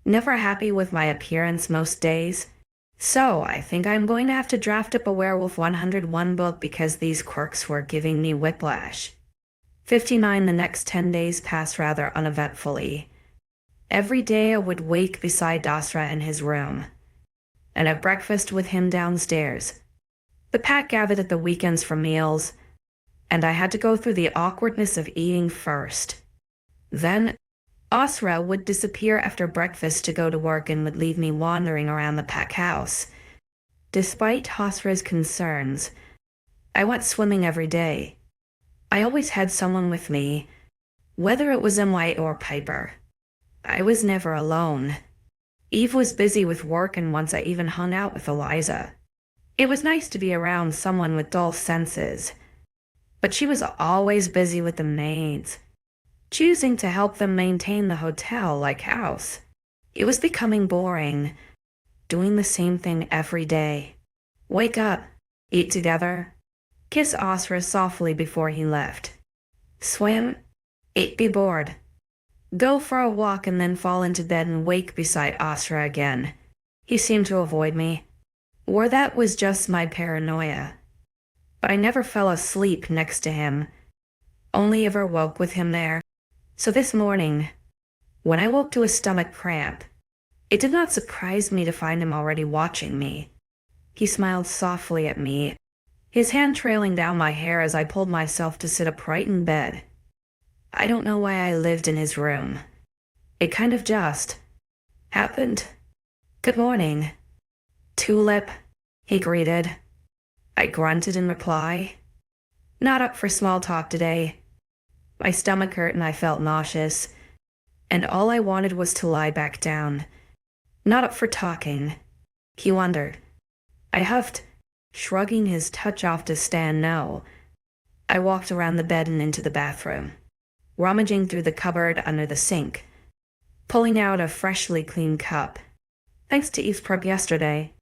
never happy with my appearance most days, so I think I'm going to have to draft up a Werewolf 101 book because these quirks were giving me whiplash. 59. The next 10 days passed rather uneventfully. Every day I would wake beside 𝐊𝐲𝐬 in his room, and have breakfast with him downstairs. The pack gathered at the weekends for meals, and I had to go through the awkwardness of eating first. Then 𝐊𝐲𝐬 would disappear after breakfast to go to work and would leave me wandering around the pack house. Despite 𝐊𝐲𝐬's concerns, I went swimming every day. I always had someone with me, whether it was 𝐿𝐢 or Piper. I was never alone. Eve was busy with work, and once I even hung out with Eliza. It was nice to be around someone with dull senses, but she was always busy with the maids, choosing to help them maintain the hotel-like house. It was becoming boring, doing the same thing every day. Wake up, eat together, kiss 𝐊𝐲𝐬 softly before he left. Swim, eat, be bored. Go for a walk and then fall into bed and wake beside 𝐊𝐲𝐬 again. He seemed to avoid me, or that was just my paranoia. But I never fell asleep next to him, only ever woke with him there. So this morning, when I woke to a stomach cramp, it did not surprise me to find him already watching me. He smiled softly at me, his hand trailing down my hair as I pulled myself to sit upright in bed. I don't know why I lived in his room. It kind of just happened. "Good morning, Tulip," he greeted. I grunted in reply. Not up for small talk today. My stomach hurt and I felt nauseous, and all I wanted was to lie back down. Not up for talking. He wondered. I huffed, shrugging his touch off to stand no. I walked around the bed and into the bathroom, rummaging through the cupboard under the sink, pulling out a freshly cleaned cup. Thanks to Eve's prep yesterday,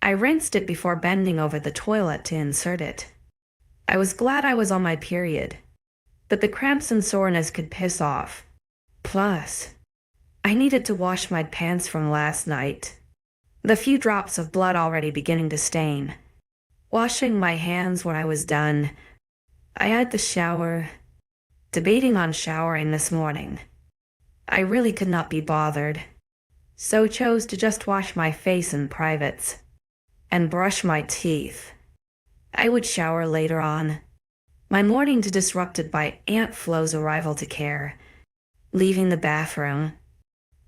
I rinsed it before bending over the toilet to insert it. I was glad I was on my period, but the cramps and soreness could piss off. Plus, I needed to wash my pants from last night, the few drops of blood already beginning to stain. Washing my hands when I was done, I had to shower, debating on showering this morning. I really could not be bothered, so chose to just wash my face in privates and brush my teeth. I would shower later on. My morning disrupted by Aunt Flo's arrival to care. Leaving the bathroom,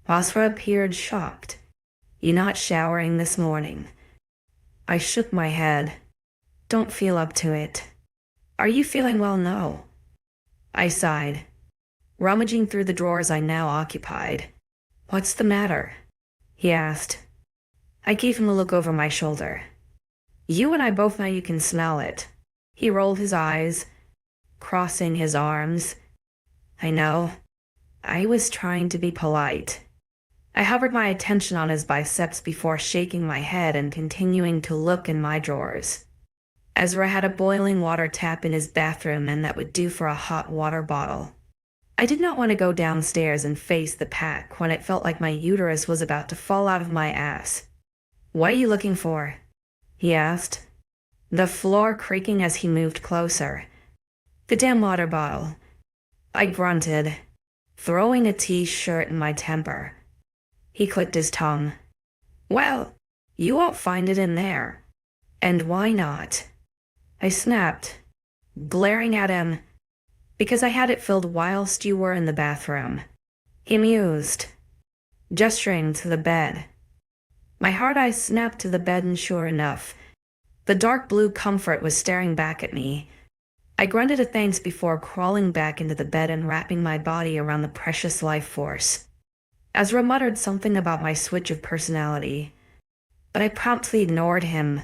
𝐊𝐲𝐬 appeared shocked. "You not showering this morning?" I shook my head. "Don't feel up to it." "Are you feeling well?" "No." I sighed, rummaging through the drawers I now occupied. "What's the matter?" he asked. I gave him a look over my shoulder. You and I both know you can smell it. He rolled his eyes, crossing his arms. I know. I was trying to be polite. I hovered my attention on his biceps before shaking my head and continuing to look in my drawers. Ezra had a boiling water tap in his bathroom, and that would do for a hot water bottle. I did not want to go downstairs and face the pack when it felt like my uterus was about to fall out of my ass. What are you looking for? He asked, the floor creaking as he moved closer. The damn water bottle. I grunted, throwing a t-shirt in my temper. He clicked his tongue. Well, you won't find it in there. And why not? I snapped, glaring at him, because I had it filled whilst you were in the bathroom. He mused, gesturing to the bed. My hard eyes snapped to the bed, and sure enough, the dark blue comfort was staring back at me. I grunted a thanks before crawling back into the bed and wrapping my body around the precious life force. Ezra muttered something about my switch of personality, but I promptly ignored him.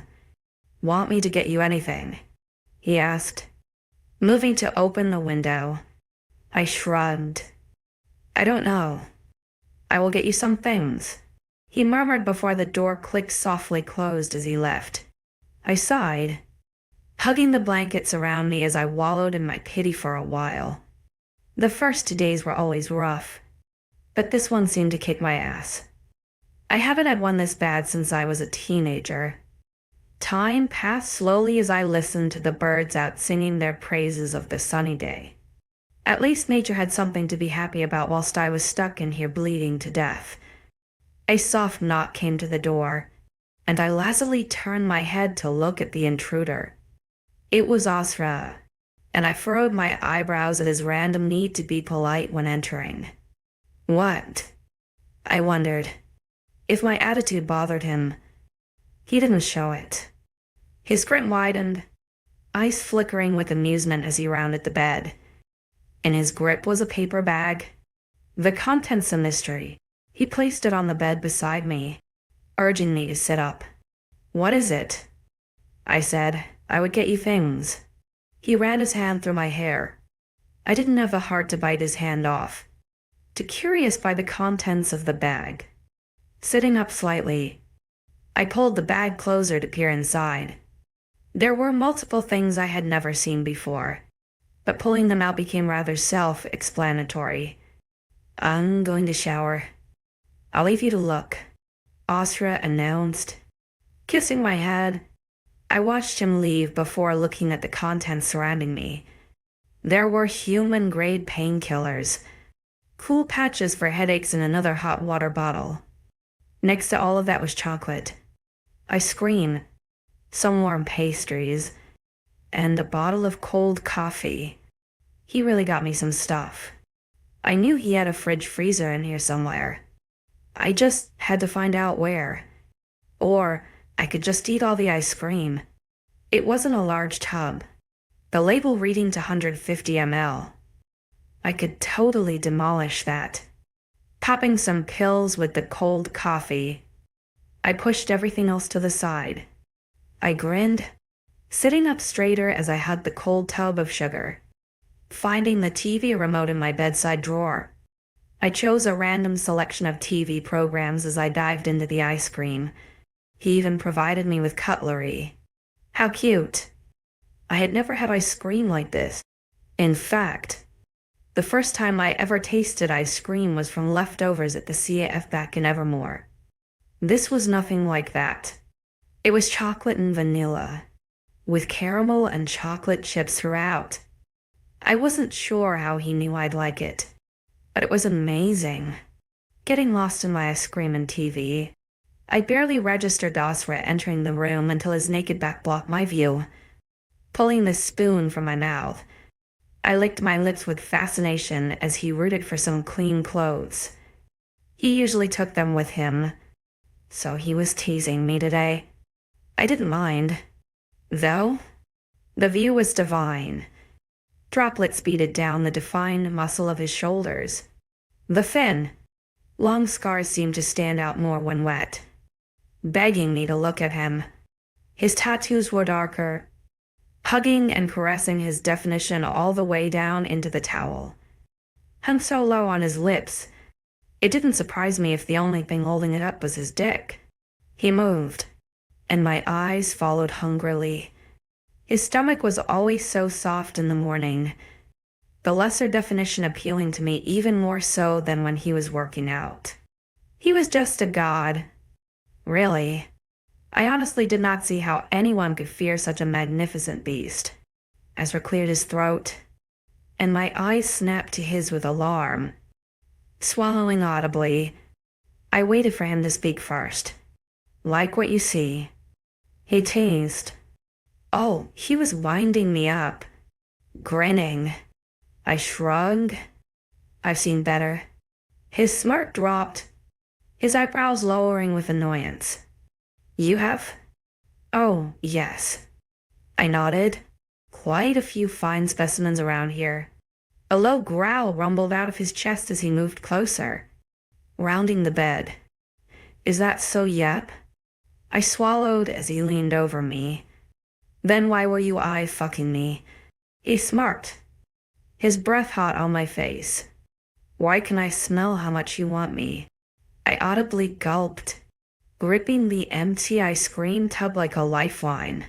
Want me to get you anything? He asked, moving to open the window. I shrugged. I don't know. I will get you some things, he murmured before the door clicked softly closed as he left. I sighed, hugging the blankets around me as I wallowed in my pity for a while. The first 2 days were always rough, but this one seemed to kick my ass. I haven't had one this bad since I was a teenager. Time passed slowly as I listened to the birds out singing their praises of the sunny day. At least nature had something to be happy about whilst I was stuck in here bleeding to death. A soft knock came to the door, and I lazily turned my head to look at the intruder. It was 𝐖𝐨𝐥𝐼, and I furrowed my eyebrows at his random need to be polite when entering. What? I wondered. If my attitude bothered him. He didn't show it. His grin widened, eyes flickering with amusement as he rounded the bed. In his grip was a paper bag. The contents a mystery. He placed it on the bed beside me, urging me to sit up. What is it? I said. I would get you things. He ran his hand through my hair. I didn't have the heart to bite his hand off, too curious by the contents of the bag. Sitting up slightly, I pulled the bag closer to peer inside. There were multiple things I had never seen before, but pulling them out became rather self-explanatory. I'm going to shower. I'll leave you to look, 𝐲𝐿 announced. Kissing my head, I watched him leave before looking at the contents surrounding me. There were human-grade painkillers, cool patches for headaches, and another hot water bottle. Next to all of that was chocolate, ice cream, some warm pastries, and a bottle of cold coffee. He really got me some stuff. I knew he had a fridge freezer in here somewhere. I just had to find out where. Or I could just eat all the ice cream. It wasn't a large tub, the label reading to 150 ml. I could totally demolish that. Popping some pills with the cold coffee, I pushed everything else to the side. I grinned, sitting up straighter as I hugged the cold tub of sugar. Finding the TV remote in my bedside drawer, I chose a random selection of TV programs as I dived into the ice cream. He even provided me with cutlery. How cute. I had never had ice cream like this. In fact, the first time I ever tasted ice cream was from leftovers at the CAF back in Evermore. This was nothing like that. It was chocolate and vanilla, with caramel and chocolate chips throughout. I wasn't sure how he knew I'd like it, but it was amazing. Getting lost in my ice cream and TV, I barely registered 𝐲𝐿𝐴 entering the room until his naked back blocked my view. Pulling the spoon from my mouth, I licked my lips with fascination as he rooted for some clean clothes. He usually took them with him, so he was teasing me today. I didn't mind, though. The view was divine. Droplets beaded down the defined muscle of his shoulders. The thin, long scars seemed to stand out more when wet. begging me to look at him. His tattoos were darker, hugging and caressing his definition all the way down into the towel. Hung so low on his lips, it didn't surprise me if the only thing holding it up was his dick. He moved, and my eyes followed hungrily. His stomach was always so soft in the morning, the lesser definition appealing to me even more so than when he was working out. He was just a god. Really. I honestly did not see how anyone could fear such a magnificent beast. Ezra cleared his throat, and my eyes snapped to his with alarm. Swallowing audibly, I waited for him to speak first. Like what you see. He teased. Oh, he was winding me up. Grinning. I shrugged. I've seen better. His smirk dropped, his eyebrows lowering with annoyance. You have? Oh, yes. I nodded. Quite a few fine specimens around here. A low growl rumbled out of his chest as he moved closer, rounding the bed. Is that so, yep? I swallowed as he leaned over me. Then why were you fucking me? He smirked, his breath hot on my face. Why can I smell how much you want me? I audibly gulped, gripping the empty ice cream tub like a lifeline.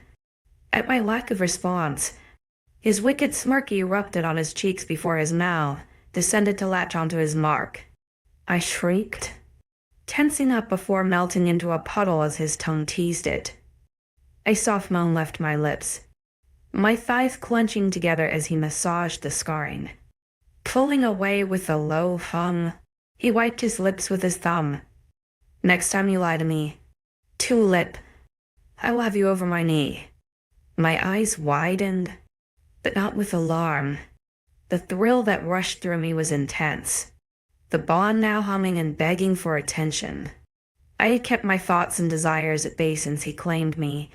At my lack of response, his wicked smirk erupted on his cheeks before his mouth descended to latch onto his mark. I shrieked, tensing up before melting into a puddle as his tongue teased it. A soft moan left my lips, my thighs clenching together as he massaged the scarring. Pulling away with a low hum, he wiped his lips with his thumb. Next time you lie to me, Tulip, I will have you over my knee. My eyes widened, but not with alarm. The thrill that rushed through me was intense, the bond now humming and begging for attention. I had kept my thoughts and desires at bay since he claimed me,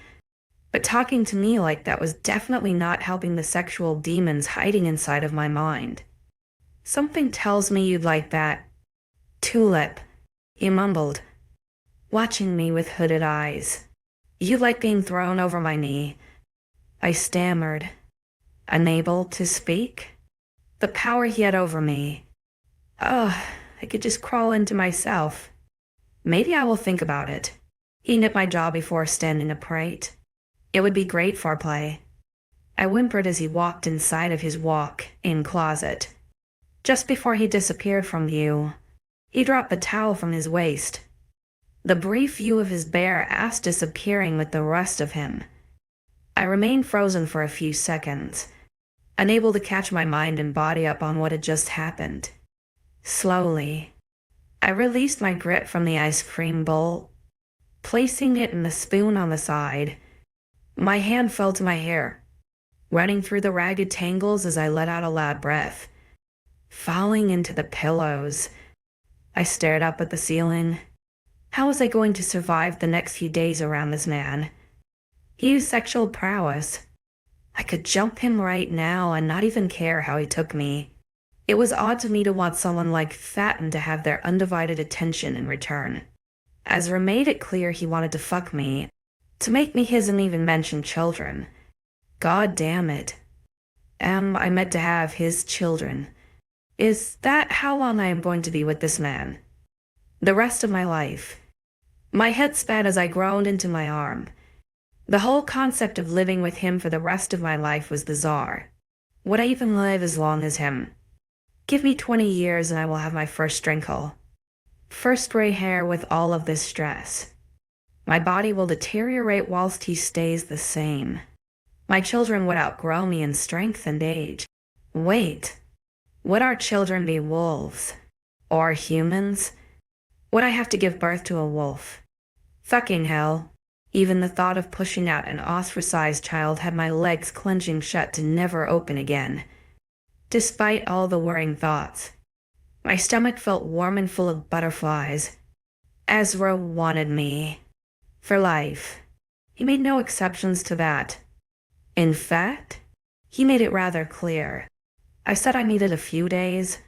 but talking to me like that was definitely not helping the sexual demons hiding inside of my mind. Something tells me you'd like that. Tulip, he mumbled, watching me with hooded eyes. You like being thrown over my knee. I stammered, unable to speak. The power he had over me. Oh, I could just crawl into myself. Maybe I will think about it. He nipped my jaw before standing upright. It would be great foreplay. I whimpered as he walked inside of his walk-in closet. Just before he disappeared from view, he dropped the towel from his waist, the brief view of his bare ass disappearing with the rest of him. I remained frozen for a few seconds, unable to catch my mind and body up on what had just happened. Slowly, I released my grip from the ice cream bowl, placing it in the spoon on the side. My hand fell to my hair, running through the ragged tangles as I let out a loud breath, falling into the pillows. I stared up at the ceiling. How was I going to survive the next few days around this man? He used sexual prowess. I could jump him right now and not even care how he took me. It was odd to me to want someone like that and to have their undivided attention in return. Ezra made it clear he wanted to fuck me, to make me his and even mention children. God damn it. Am I meant to have his children? Is that how long I am going to be with this man? The rest of my life. My head spat as I groaned into my arm. The whole concept of living with him for the rest of my life was bizarre. Would I even live as long as him? Give me 20 years and I will have my first wrinkle. First gray hair with all of this stress. My body will deteriorate whilst he stays the same. My children would outgrow me in strength and age. Wait. Would our children be wolves? Or humans? Would I have to give birth to a wolf? Fucking hell. Even the thought of pushing out an ostracized child had my legs clenching shut to never open again. Despite all the worrying thoughts, my stomach felt warm and full of butterflies. Ezra wanted me. For life. He made no exceptions to that. In fact, he made it rather clear. I said I needed a few days,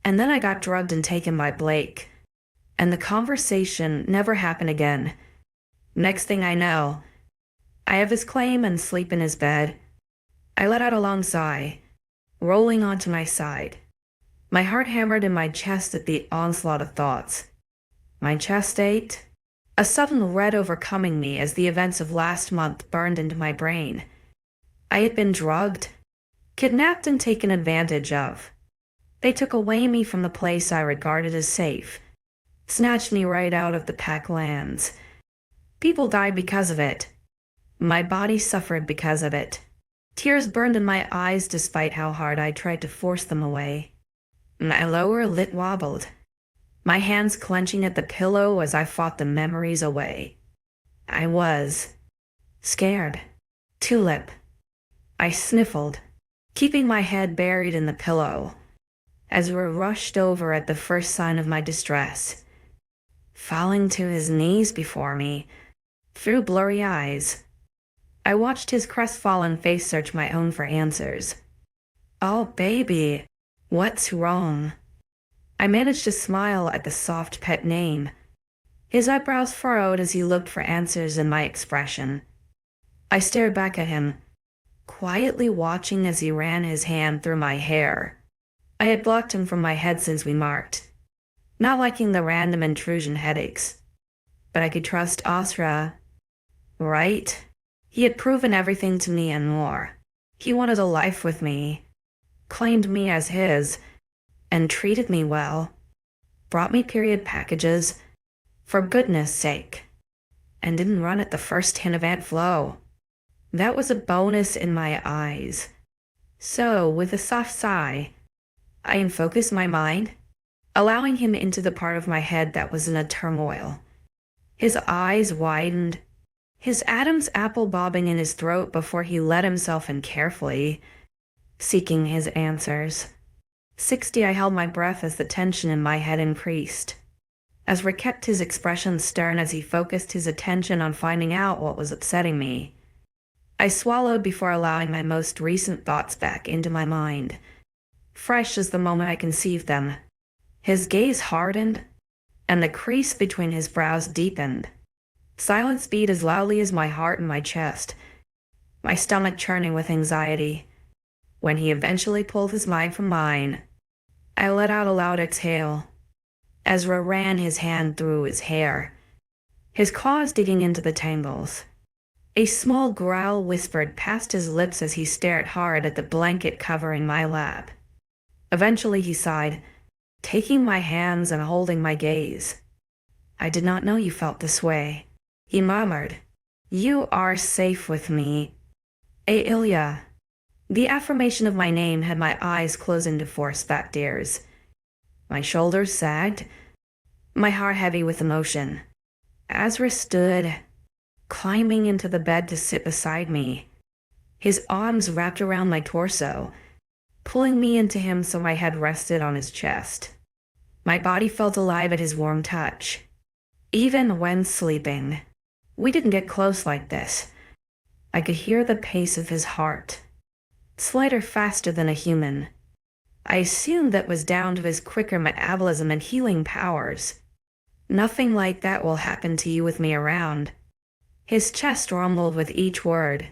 and then I got drugged and taken by Blake, and the conversation never happened again. Next thing I know, I have his claim and sleep in his bed. I let out a long sigh, rolling onto my side. My heart hammered in my chest at the onslaught of thoughts. My chest ached, a sudden red overcoming me as the events of last month burned into my brain. I had been drugged, kidnapped and taken advantage of. They took away me from the place I regarded as safe, snatched me right out of the pack lands. People died because of it. My body suffered because of it. Tears burned in my eyes despite how hard I tried to force them away. My lower lip wobbled, my hands clenching at the pillow as I fought the memories away. I was scared. Tulip. I sniffled, keeping my head buried in the pillow, as we rushed over at the first sign of my distress. Falling to his knees before me, through blurry eyes, I watched his crestfallen face search my own for answers. "Oh, baby, what's wrong?" I managed to smile at the soft pet name. His eyebrows furrowed as he looked for answers in my expression. I stared back at him, quietly watching as he ran his hand through my hair. I had blocked him from my head since we marked, not liking the random intrusion headaches. But I could trust 𝐊𝐲𝐬, right? He had proven everything to me and more. He wanted a life with me, claimed me as his, and treated me well. Brought me period packages, for goodness sake, and didn't run at the first hint of Aunt Flo. That was a bonus in my eyes. So, with a soft sigh, I unfocused my mind, allowing him into the part of my head that was in a turmoil. His eyes widened, his Adam's apple bobbing in his throat before he let himself in carefully, seeking his answers. 60, I held my breath as the tension in my head increased. Ezra kept his expression stern as he focused his attention on finding out what was upsetting me. I swallowed before allowing my most recent thoughts back into my mind, fresh as the moment I conceived them. His gaze hardened, and the crease between his brows deepened. Silence beat as loudly as my heart in my chest, my stomach churning with anxiety. When he eventually pulled his mind from mine, I let out a loud exhale. Ezra ran his hand through his hair, his claws digging into the tangles. A small growl whispered past his lips as he stared hard at the blanket covering my lap. Eventually he sighed, taking my hands and holding my gaze. "I did not know you felt this way," he murmured. "You are safe with me, 𝐊𝐢𝐬." The affirmation of my name had my eyes closing to force-backed ears. My shoulders sagged, my heart heavy with emotion. Ezra stood, climbing into the bed to sit beside me, his arms wrapped around my torso, pulling me into him so my head rested on his chest. My body felt alive at his warm touch. Even when sleeping, we didn't get close like this. I could hear the pace of his heart, slighter faster than a human. I assumed that was down to his quicker metabolism and healing powers. "Nothing like that will happen to you with me around." His chest rumbled with each word.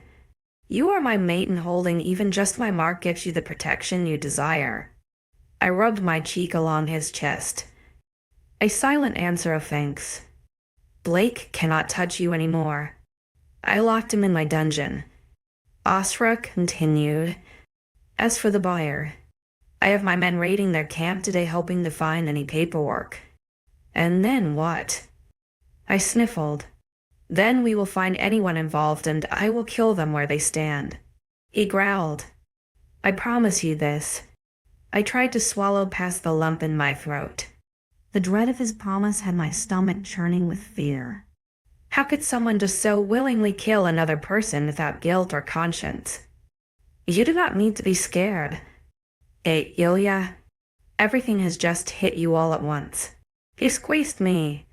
"You are my mate, and holding even just my mark gives you the protection you desire." I rubbed my cheek along his chest. A silent answer of thanks. "Blake cannot touch you anymore." I locked him in my dungeon. 𝐊𝐲𝐬 continued. "As for the buyer, I have my men raiding their camp today hoping to find any paperwork." "And then what?" I sniffled. "Then we will find anyone involved and I will kill them where they stand." He growled. "I promise you this." I tried to swallow past the lump in my throat. The dread of his promise had my stomach churning with fear. How could someone just so willingly kill another person without guilt or conscience? "You do not need to be scared, 𝐊𝐢𝐬𝐬. Everything has just hit you all at once." He squeezed me.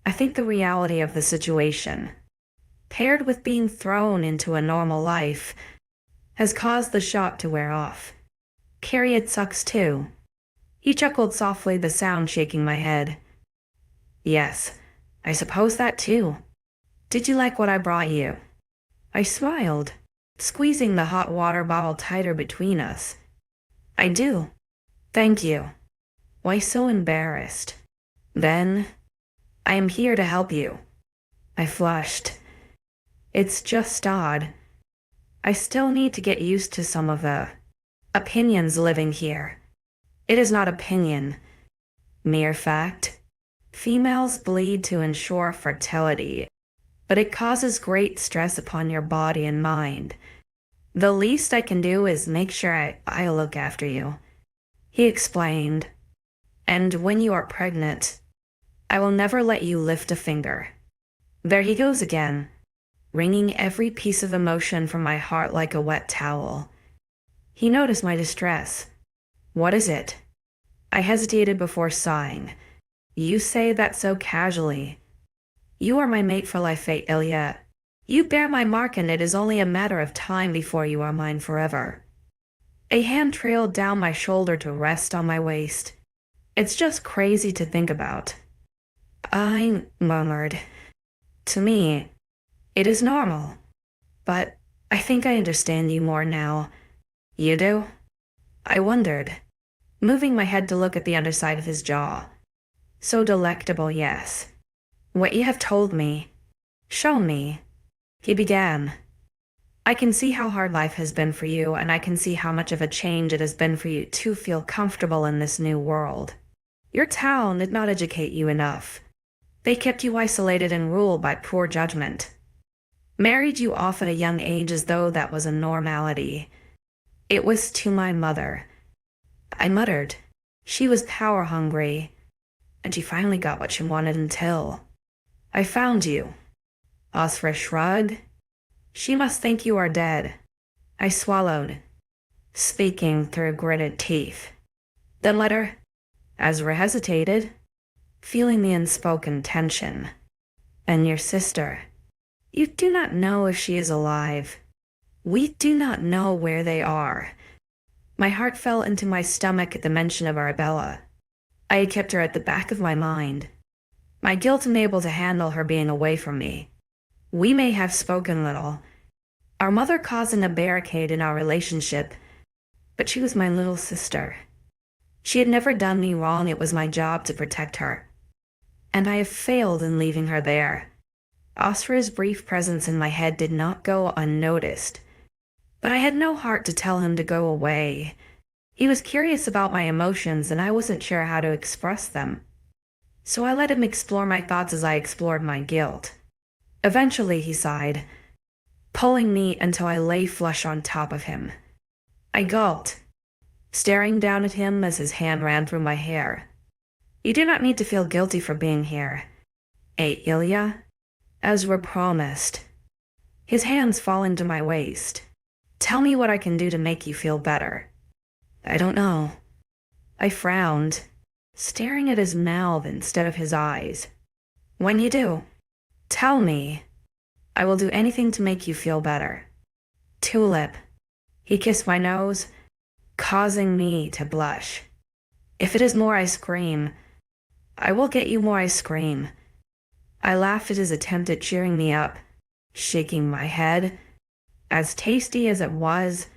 I think the reality of the situation, paired with being thrown into a normal life, has caused the shock to wear off. "Carrie, it sucks too." He chuckled softly, the sound shaking my head. "Yes, I suppose that too. Did you like what I brought you? I smiled, squeezing the hot water bottle tighter between us. I do. Thank you. Why so embarrassed? Then, I am here to help you. I flushed. It's just odd. I still need to get used to some of the opinions living here. It is not opinion. Mere fact. Females bleed to ensure fertility, but it causes great stress upon your body and mind. The least I can do is make sure I look after you, he explained. And when you are pregnant, I will never let you lift a finger. There he goes again, wringing every piece of emotion from my heart like a wet towel. He noticed my distress. What is it? I hesitated before sighing. You say that so casually. You are my mate for life, 𝐿𝐤. You bear my mark, and it is only a matter of time before you are mine forever. A hand trailed down my shoulder to rest on my waist. It's just crazy to think about. I murmured. To me, it is normal. But I think I understand you more now. You do? I wondered, moving my head to look at the underside of his jaw. So delectable, yes. What you have told me. Shown me. He began. I can see how hard life has been for you, and I can see how much of a change it has been for you to feel comfortable in this new world. Your town did not educate you enough. They kept you isolated and ruled by poor judgment. Married you off at a young age as though that was a normality. It was to my mother. I muttered. She was power-hungry, and she finally got what she wanted until I found you. 𝐻𝐸 shrugged. She must think you are dead. I swallowed, speaking through gritted teeth. Then let her. 𝐻𝐸 hesitated, feeling the unspoken tension. And your sister. You do not know if she is alive. We do not know where they are. My heart fell into my stomach at the mention of Arabella. I had kept her at the back of my mind. My guilt unable to handle her being away from me. We may have spoken little. Our mother causing a barricade in our relationship, but she was my little sister. She had never done me wrong. It was my job to protect her. And I have failed in leaving her there. 𝐻𝐸's brief presence in my head did not go unnoticed, but I had no heart to tell him to go away. He was curious about my emotions, and I wasn't sure how to express them. So I let him explore my thoughts as I explored my guilt. Eventually, he sighed, pulling me until I lay flush on top of him. I gulped, staring down at him as his hand ran through my hair. You do not need to feel guilty for being here, 𝐿𝐤, 𝐻𝐸 promised. His hands fall into my waist. Tell me what I can do to make you feel better. I don't know. I frowned, staring at his mouth instead of his eyes. When you do, tell me. I will do anything to make you feel better. Tulip. He kissed my nose, causing me to blush. If it is more ice cream, I will get you more ice cream. I laughed at his attempt at cheering me up, shaking my head. As tasty as it was,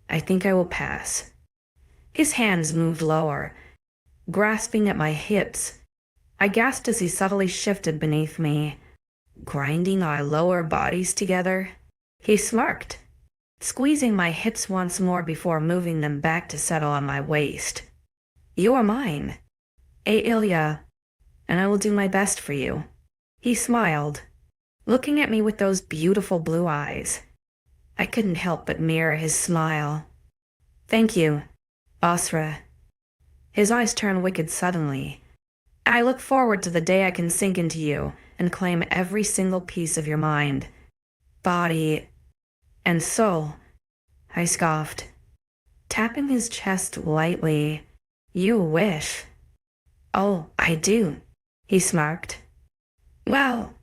I think I will pass. His hands moved lower, grasping at my hips. I gasped as he subtly shifted beneath me, grinding our lower bodies together. He smirked, squeezing my hips once more before moving them back to settle on my waist. You are mine, 𝐿𝐤, and I will do my best for you. He smiled, looking at me with those beautiful blue eyes. I couldn't help but mirror his smile. Thank you, 𝐻𝐸. His eyes turned wicked suddenly. I look forward to the day I can sink into you and claim every single piece of your mind, body, and soul. I scoffed, tapping his chest lightly. You wish. Oh, I do, he smirked. Well,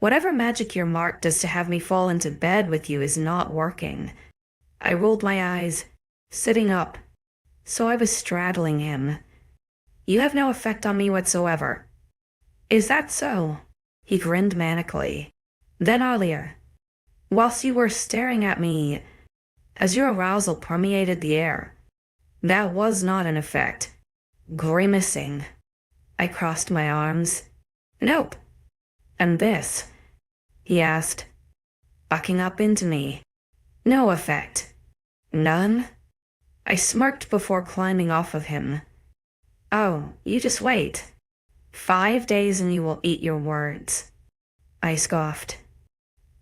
whatever magic your mark does to have me fall into bed with you is not working. I rolled my eyes, sitting up, so I was straddling him. You have no effect on me whatsoever. Is that so? He grinned manically. Then earlier, whilst you were staring at me, as your arousal permeated the air, that was not an effect. Grimacing, I crossed my arms. Nope. And this? He asked, bucking up into me. No effect. None? I smirked before climbing off of him. Oh, you just wait. 5 days and you will eat your words. I scoffed.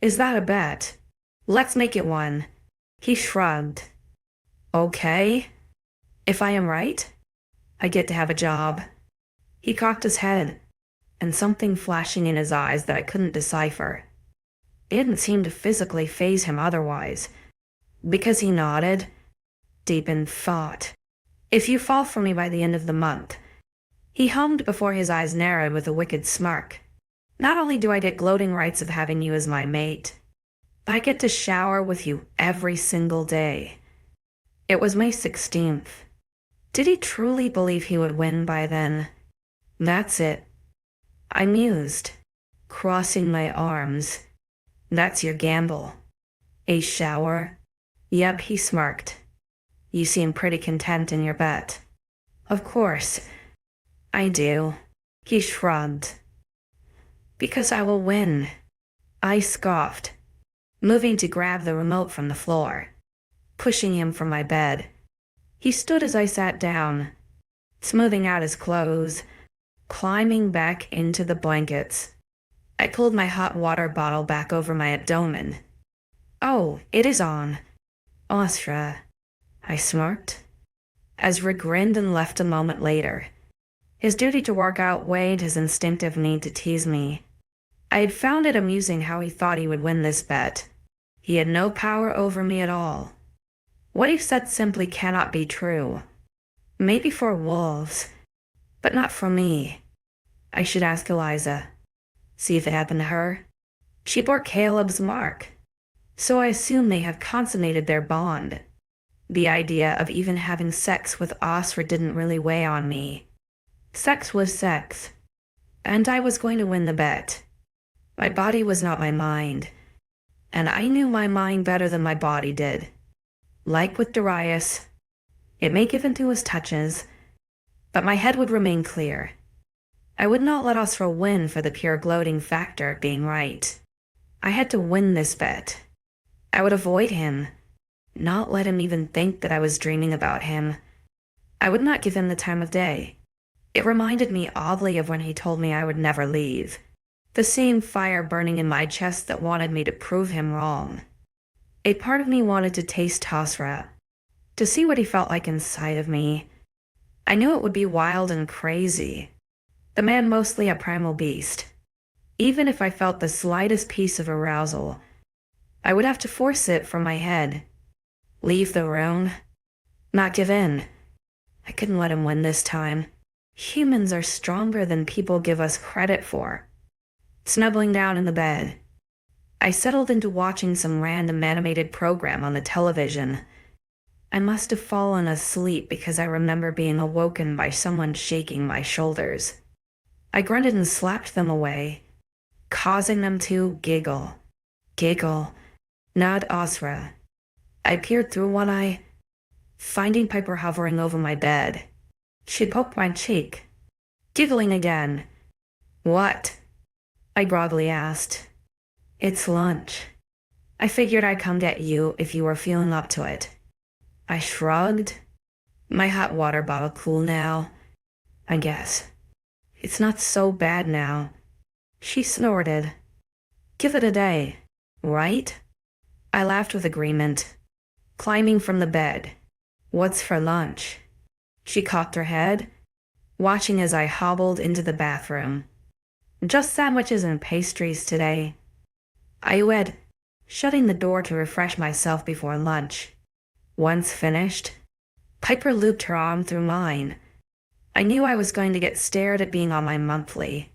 Is that a bet? Let's make it one. He shrugged. Okay. If I am right, I get to have a job. He cocked his head, and something flashing in his eyes that I couldn't decipher. It didn't seem to physically faze him otherwise, because he nodded, deep in thought. If you fall for me by the end of the month, he hummed before his eyes narrowed with a wicked smirk. Not only do I get gloating rights of having you as my mate, but I get to shower with you every single day. It was May 16th. Did he truly believe he would win by then? That's it. I mused, crossing my arms. That's your gamble. A shower? Yep, he smirked. You seem pretty content in your bet. Of course. I do. He shrugged. Because I will win. I scoffed, moving to grab the remote from the floor, pushing him from my bed. He stood as I sat down, smoothing out his clothes, climbing back into the blankets. I pulled my hot water bottle back over my abdomen. Oh, it is on. 𝐿𝐲, I smirked. Ezra grinned and left a moment later. His duty to work outweighed his instinctive need to tease me. I had found it amusing how he thought he would win this bet. He had no power over me at all. What he said simply cannot be true. Maybe for wolves, but not for me. I should ask Eliza. See if it happened to her. She bore Caleb's mark, so I assume they have consummated their bond. The idea of even having sex with 𝐿𝐲𝐼 didn't really weigh on me. Sex was sex, and I was going to win the bet. My body was not my mind, and I knew my mind better than my body did. Like with Darius, it may give in to his touches, but my head would remain clear. I would not let 𝐿𝐲𝐼 win for the pure gloating factor of being right. I had to win this bet. I would avoid him, not let him even think that I was dreaming about him. I would not give him the time of day. It reminded me oddly of when he told me I would never leave. The same fire burning in my chest that wanted me to prove him wrong. A part of me wanted to taste 𝐿𝐲𝐼, to see what he felt like inside of me. I knew it would be wild and crazy. The man mostly a primal beast. Even if I felt the slightest piece of arousal, I would have to force it from my head. Leave the room. Not give in. I couldn't let him win this time. Humans are stronger than people give us credit for. Snuggling down in the bed, I settled into watching some random animated program on the television. I must have fallen asleep because I remember being awoken by someone shaking my shoulders. I grunted and slapped them away, causing them to giggle. Giggle. Not 𝐿𝐲𝐼. I peered through one eye, finding Piper hovering over my bed. She poked my cheek, giggling again. What? I broadly asked. It's lunch. I figured I'd come get you if you were feeling up to it. I shrugged. My hot water bottle cool now, I guess. It's not so bad now. She snorted. Give it a day, right? I laughed with agreement, climbing from the bed. What's for lunch? She cocked her head, watching as I hobbled into the bathroom. Just sandwiches and pastries today. I wed, shutting the door to refresh myself before lunch. Once finished, Piper looped her arm through mine. I knew I was going to get stared at being on my monthly,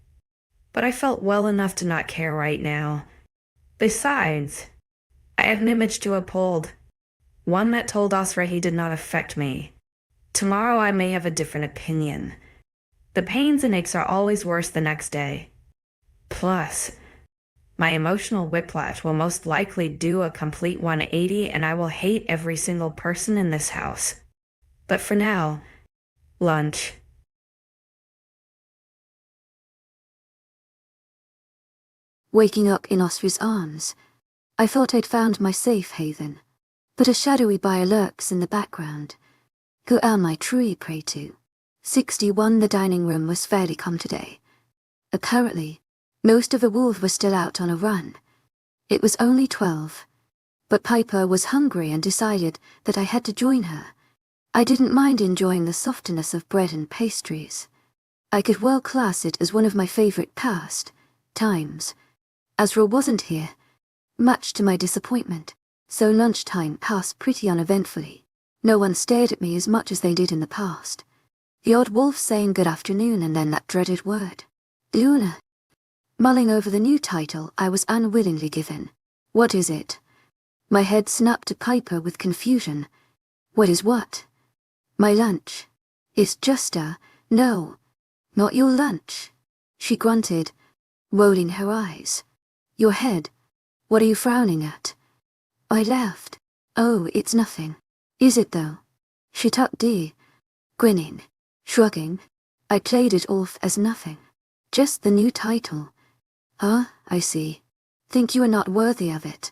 but I felt well enough to not care right now. Besides, I had an image to uphold, one that told 𝐿𝐲𝐼 he did not affect me. Tomorrow I may have a different opinion. The pains and aches are always worse the next day. Plus, My emotional whiplash will most likely do a complete 180 and I will hate every single person in this house. But for now, lunch. Waking up in Osria's arms, I thought I'd found my safe haven, but a shadowy buyer lurks in the background. Who am I truly prey to? 61 The dining room was fairly calm today. Apparently, most of the wolves were still out on a run. It was only 12. But Piper was hungry and decided that I had to join her. I didn't mind enjoying the softness of bread and pastries. I could well class it as one of my favorite pastimes. Ezra wasn't here, much to my disappointment, so lunchtime passed pretty uneventfully. No one stared at me as much as they did in the past. The odd wolf saying good afternoon and then that dreaded word, Luna. Mulling over the new title I was unwillingly given. What is it? My head snapped to Piper with confusion. What is what? My lunch. It's just no, not your lunch. She grunted, rolling her eyes. Your head. What are you frowning at? I laughed. Oh, it's nothing. Is it though? She tucked grinning, shrugging. I played it off as nothing. Just the new title. Huh, I see. Think you are not worthy of it.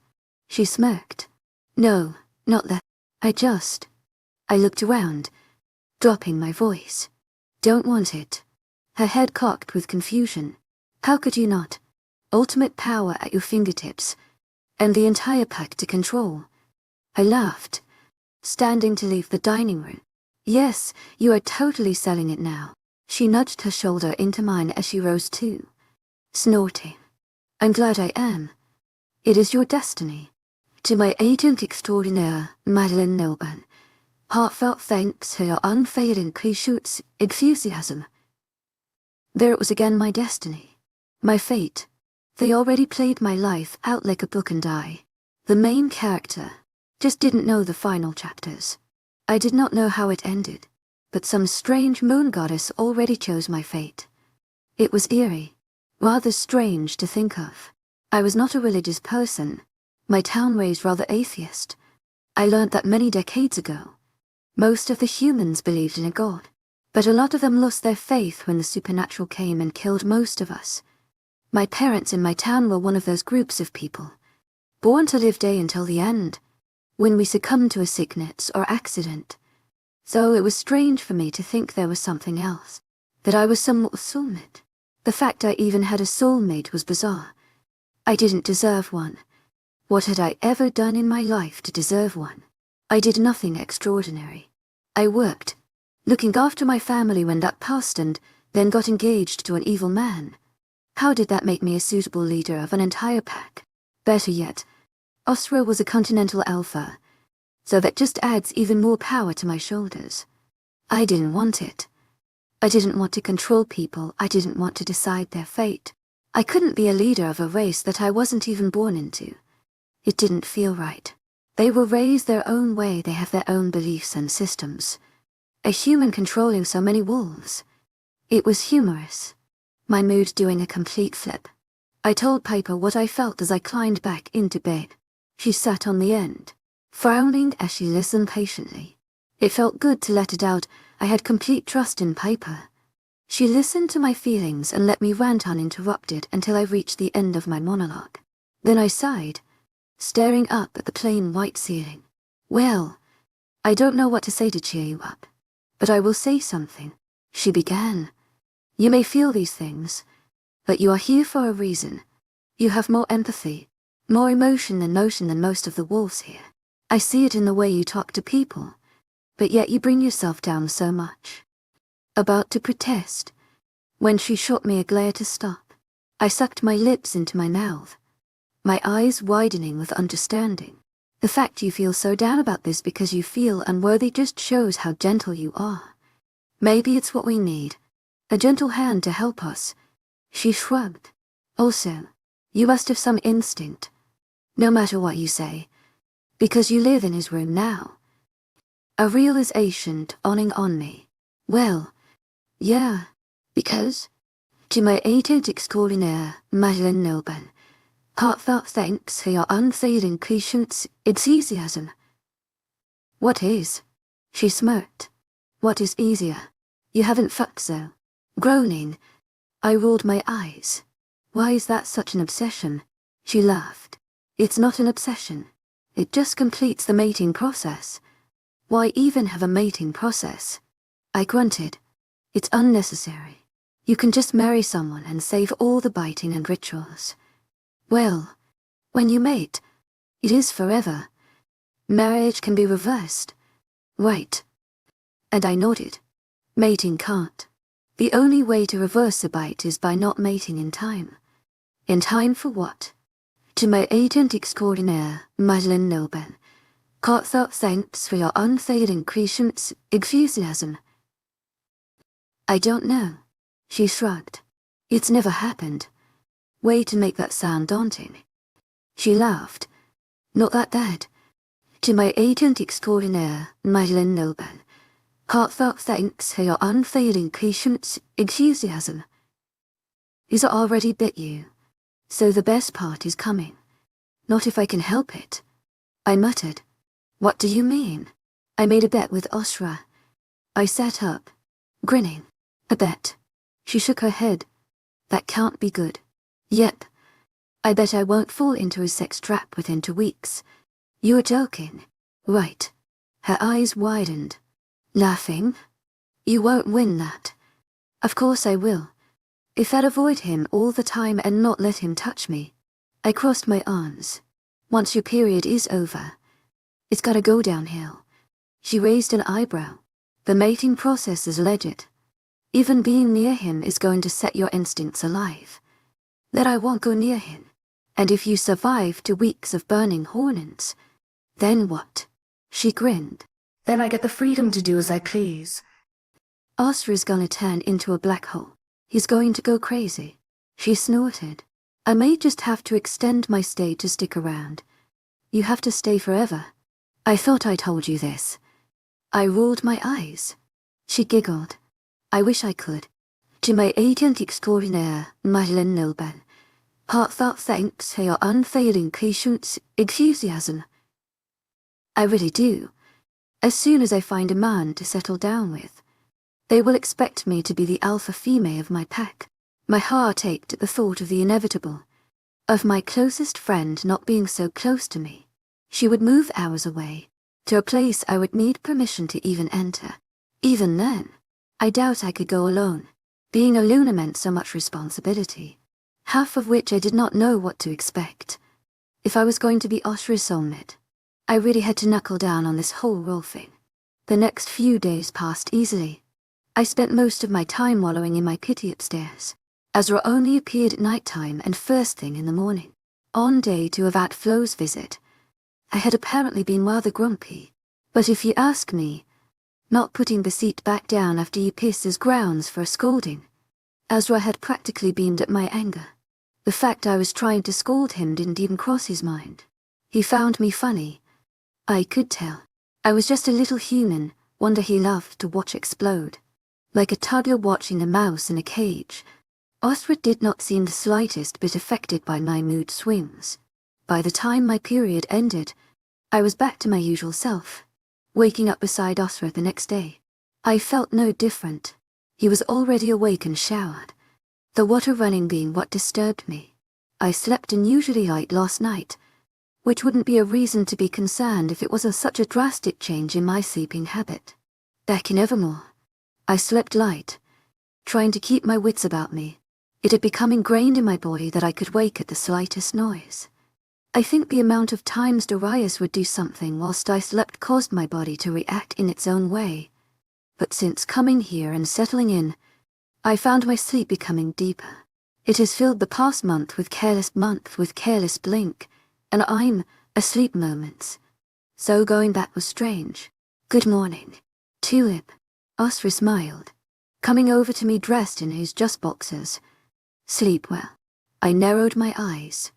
She smirked. No, not that. I looked around, dropping my voice. Don't want it. Her head cocked with confusion. How could you not? Ultimate power at your fingertips, and the entire pack to control. I laughed, standing to leave the dining room. Yes, you are totally selling it now. She nudged her shoulder into mine as she rose too, snorting. I'm glad I am. It is your destiny. To my agent extraordinaire, Madeline Noban, heartfelt thanks for your unfailing 𝐊𝐤𝐧𝐠 enthusiasm. There it was again, my destiny, my fate. They already played my life out like a book and I, the main character, just didn't know the final chapters. I did not know how it ended, but some strange moon goddess already chose my fate. It was eerie, rather strange to think of. I was not a religious person. My town raised rather atheist. I learned that many decades ago. Most of the humans believed in a god, but a lot of them lost their faith when the supernatural came and killed most of us. My parents in my town were one of those groups of people, born to live day until the end, when we succumbed to a sickness or accident. So it was strange for me to think there was something else, that I was somewhat soulmate. The fact I even had a soulmate was bizarre. I didn't deserve one. What had I ever done in my life to deserve one? I did nothing extraordinary. I worked, looking after my family when that passed and then got engaged to an evil man. How did that make me a suitable leader of an entire pack? Better yet, Osra was a continental alpha, so that just adds even more power to my shoulders. I didn't want it. I didn't want to control people. I didn't want to decide their fate. I couldn't be a leader of a race that I wasn't even born into. It didn't feel right. They were raised their own way. They have their own beliefs and systems. A human controlling so many wolves. It was humorous. My mood doing a complete flip. I told Piper what I felt as I climbed back into bed. She sat on the end, frowning as she listened patiently. It felt good to let it out. I had complete trust in Piper. She listened to my feelings and let me rant uninterrupted until I reached the end of my monologue. Then I sighed, staring up at the plain white ceiling. Well, I don't know what to say to cheer you up, but I will say something. She began. You may feel these things, but you are here for a reason. You have more empathy, more emotion than most of the wolves here. I see it in the way you talk to people, but yet you bring yourself down so much. About to protest, when she shot me a glare to stop, I sucked my lips into my mouth, my eyes widening with understanding. The fact you feel so down about this because you feel unworthy just shows how gentle you are. Maybe it's what we need. A gentle hand to help us. She shrugged. Also, you must have some instinct, no matter what you say, because you live in his room now. A realization dawning on me. Well, yeah, because to my agent extraordinaire, Madeline Noban, Heartfelt thanks for your unfailing patience, 𝐿𝐷𝐷𝐻𝐳. What is? She smirked. What is easier? You haven't fucked so. Groaning, I rolled my eyes. Why is that such an obsession? She laughed. It's not an obsession. It just completes the mating process. Why even have a mating process? I grunted. It's unnecessary. You can just marry someone and save all the biting and rituals. Well, when you mate, it is forever. Marriage can be reversed. Right. And I nodded. Mating can't. The only way to reverse a bite is by not mating in time. In time for what? To my 𝐿𝐷𝐷𝐸 𝐊𝐢𝐬𝐵. Heartfelt thanks for your unfailing patience, 𝐿𝐷𝐷𝐻𝐳. I don't know. She shrugged. It's never happened. Way to make that sound daunting. She laughed. Not that bad. To my 𝐿𝐷𝐷𝐸 𝐊𝐢𝐬𝐵. Heartfelt thanks for your unfailing patience, 𝐿𝐷𝐷𝐻𝐳. Is it already bit you? So the best part is coming. Not if I can help it. I muttered. What do you mean? I made a bet with 𝐈𝐻𝐻. I sat up, grinning. A bet. She shook her head. That can't be good. Yep. I bet I won't fall into a sex trap within 2 weeks. You're joking. Right. Her eyes widened. Laughing? You won't win that. Of course I will. If I'd avoid him all the time and not let him touch me. I crossed my arms. Once your period is over, it's gotta go downhill. She raised an eyebrow. The mating process is legit. Even being near him is going to set your instincts alive. That I won't go near him. And if you survive 2 weeks of burning hormones, then what? She grinned. Then I get the freedom to do as I please. 𝐷𝐷𝐻𝐻 is gonna turn into a black hole. He's going to go crazy. She snorted. I may just have to extend my stay to stick around. You have to stay forever. I thought I told you this. I rolled my eyes. She giggled. I wish I could. To my 𝐿𝐷𝐷𝐸 𝐊𝐢𝐬𝐵. Heartfelt thanks for your unfailing patience, 𝐿𝐷𝐷𝐻𝐳. I really do. As soon as I find a man to settle down with, they will expect me to be the alpha female of my pack. My heart ached at the thought of the inevitable, of my closest friend not being so close to me. She would move hours away, to a place I would need permission to even enter. Even then, I doubt I could go alone. Being alone meant so much responsibility, half of which I did not know what to expect. If I was going to be 𝐈𝐻𝐻's soulmate, I really had to knuckle down on this whole role thing. The next few days passed easily. I spent most of my time wallowing in my pity upstairs. 𝐻𝐻𝐻 only appeared at night time and first thing in the morning. On day 2 of Aunt Flo's visit, I had apparently been rather grumpy. But if you ask me, not putting the seat back down after you piss is grounds for a scolding. 𝐻𝐻𝐻 had practically beamed at my anger. The fact I was trying to scold him didn't even cross his mind. He found me funny. I could tell. I was just a little human, wonder he loved to watch explode. Like a toddler watching a mouse in a cage. 𝐻𝐻𝐻 did not seem the slightest bit affected by my mood swings. By the time my period ended, I was back to my usual self. Waking up beside 𝐻𝐻𝐻 the next day, I felt no different. He was already awake and showered. The water running being what disturbed me. I slept unusually light last night, which wouldn't be a reason to be concerned if it was such a drastic change in my sleeping habit. Back in Evermore, I slept light, trying to keep my wits about me. It had become ingrained in my body that I could wake at the slightest noise. I think the amount of times Darius would do something whilst I slept caused my body to react in its own way. But since coming here and settling in, I found my sleep becoming deeper. It has filled the past month with careless blink, and I'm asleep moments. So going back was strange. Good morning. Tulip. 𝐻𝐻𝐻 smiled, coming over to me dressed in his just boxers. Sleep well. I narrowed my eyes,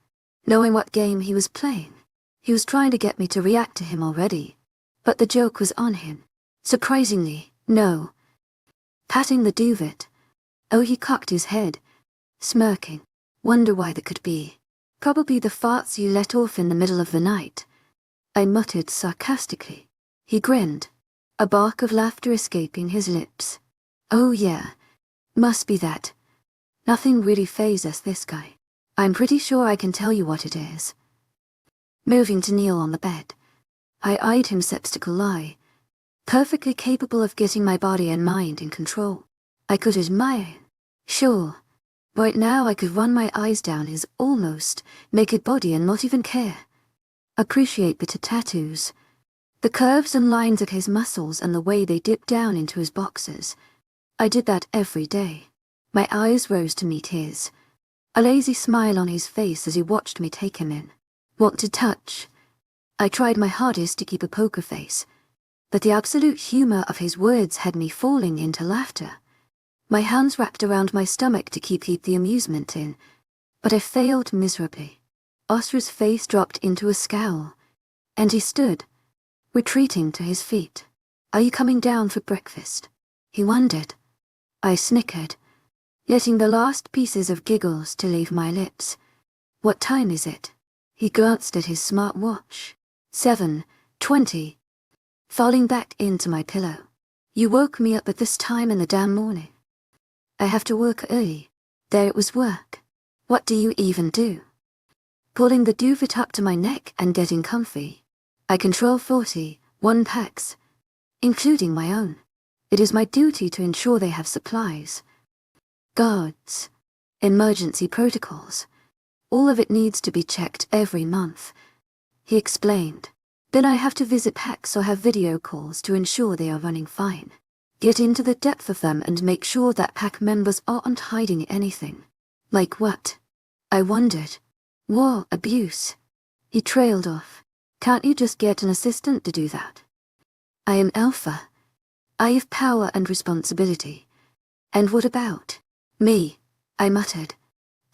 knowing what game he was playing. He was trying to get me to react to him already, but the joke was on him. Surprisingly, no. Patting the duvet. Oh, he cocked his head, smirking. Wonder why that could be. Probably the farts you let off in the middle of the night, I muttered sarcastically. He grinned, a bark of laughter escaping his lips. Oh yeah, must be that. Nothing really phases this guy. I'm pretty sure I can tell you what it is. Moving to kneel on the bed, I eyed him skeptical-eye, perfectly capable of getting my body and mind in control. I could admire. Sure. Right now I could run my eyes down his almost naked body and not even care. Appreciate the tattoos, the curves and lines of his muscles and the way they dip down into his boxers. I did that every day. My eyes rose to meet his, a lazy smile on his face as he watched me take him in. Want to touch? I tried my hardest to keep a poker face, but the absolute humor of his words had me falling into laughter. My hands wrapped around my stomach to keep the amusement in, but I failed miserably. Oscar's face dropped into a scowl, and he stood, retreating to his feet. Are you coming down for breakfast? He wondered. I snickered, letting the last pieces of giggles to leave my lips. What time is it? He glanced at his smart watch. 7:20. Falling back into my pillow. You woke me up at this time in the damn morning. I have to work early. There it was work. What do you even do? Pulling the duvet up to my neck and getting comfy. I control 41 packs, including my own. It is my duty to ensure they have supplies, guards, emergency protocols. All of it needs to be checked every month, he explained. Then I have to visit packs or have video calls to ensure they are running fine. Get into the depth of them and make sure that pack members aren't hiding anything. Like what? I wondered. War, abuse. He trailed off. Can't you just get an assistant to do that? I am Alpha. I have power and responsibility. And what about me? I muttered,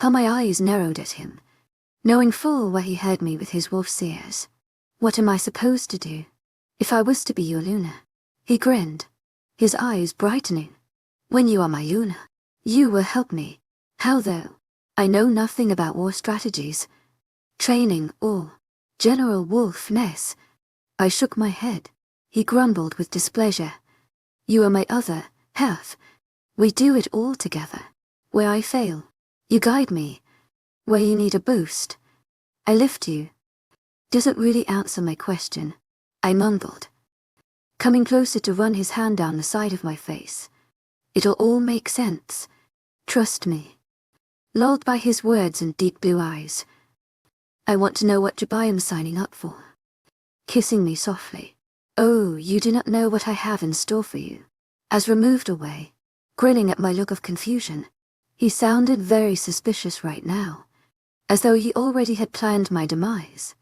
how my eyes narrowed at him, knowing full where he had me with his wolf's ears. What am I supposed to do? If I was to be your Luna? He grinned, his eyes brightening. When you are my Luna, you will help me. How though? I know nothing about war strategies, training, or general wolfness. I shook my head. He grumbled with displeasure. You are my other half. We do it all together. Where I fail, you guide me. Where you need a boost, I lift you. Doesn't really answer my question, I mumbled, coming closer to run his hand down the side of my face. It'll all make sense. Trust me. Lulled by his words and deep blue eyes. I want to know what job I am signing up for. Kissing me softly. Oh, you do not know what I have in store for you. As we moved away, grinning at my look of confusion, he sounded very suspicious right now, as though he already had planned my demise.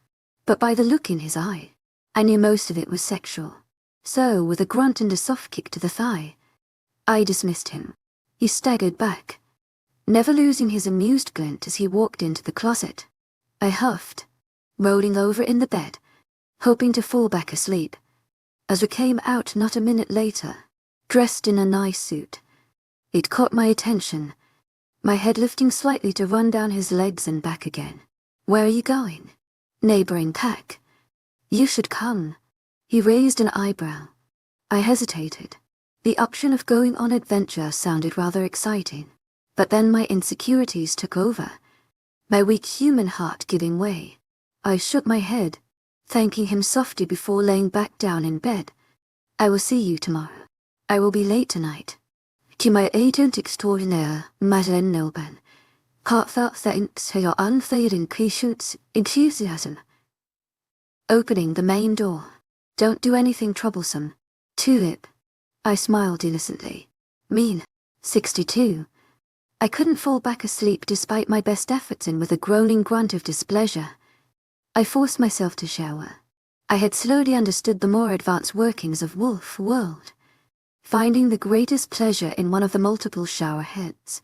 But by the look in his eye, I knew most of it was sexual. So, with a grunt and a soft kick to the thigh, I dismissed him. He staggered back, never losing his amused glint as he walked into the closet. I huffed, rolling over in the bed, hoping to fall back asleep. As we came out not a minute later, dressed in a nice suit, it caught my attention, my head lifting slightly to run down his legs and back again. Where are you going? Neighboring pack. You should come. He raised an eyebrow. I hesitated. The option of going on adventure sounded rather exciting, but then my insecurities took over, my weak human heart giving way. I shook my head, thanking him softly before laying back down in bed. I will see you tomorrow. I will be late tonight. 𝐊𝐢𝐳𝐷𝐞𝐻 heartfelt thanks to your unfailing patience and enthusiasm. Opening the main door. Don't do anything troublesome. Tulip. I smiled innocently. Mean. 62. I couldn't fall back asleep despite my best efforts, and with a groaning grunt of displeasure, I forced myself to shower. I had slowly understood the more advanced workings of wolf world, finding the greatest pleasure in one of the multiple shower heads.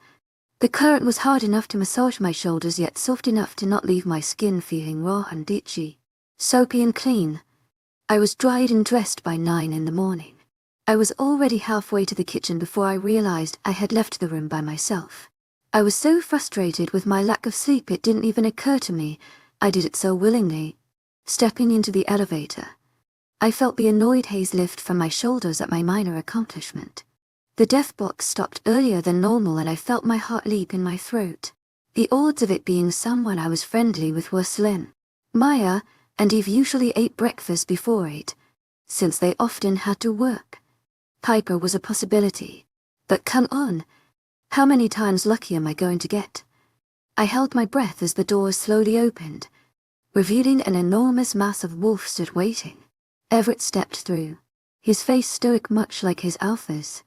The current was hard enough to massage my shoulders, yet soft enough to not leave my skin feeling raw and itchy. Soapy and clean. I was dried and dressed by 9 in the morning. I was already halfway to the kitchen before I realized I had left the room by myself. I was so frustrated with my lack of sleep it didn't even occur to me. I did it so willingly. Stepping into the elevator, I felt the annoyed haze lift from my shoulders at my minor accomplishment. The death box stopped earlier than normal and I felt my heart leap in my throat. The odds of it being someone I was friendly with were slim. Maya and Eve usually ate breakfast before 8, since they often had to work. Piper was a possibility. But come on, how many times lucky am I going to get? I held my breath as the doors slowly opened, revealing an enormous mass of wolf stood waiting. Everett stepped through, his face stoic much like his alpha's.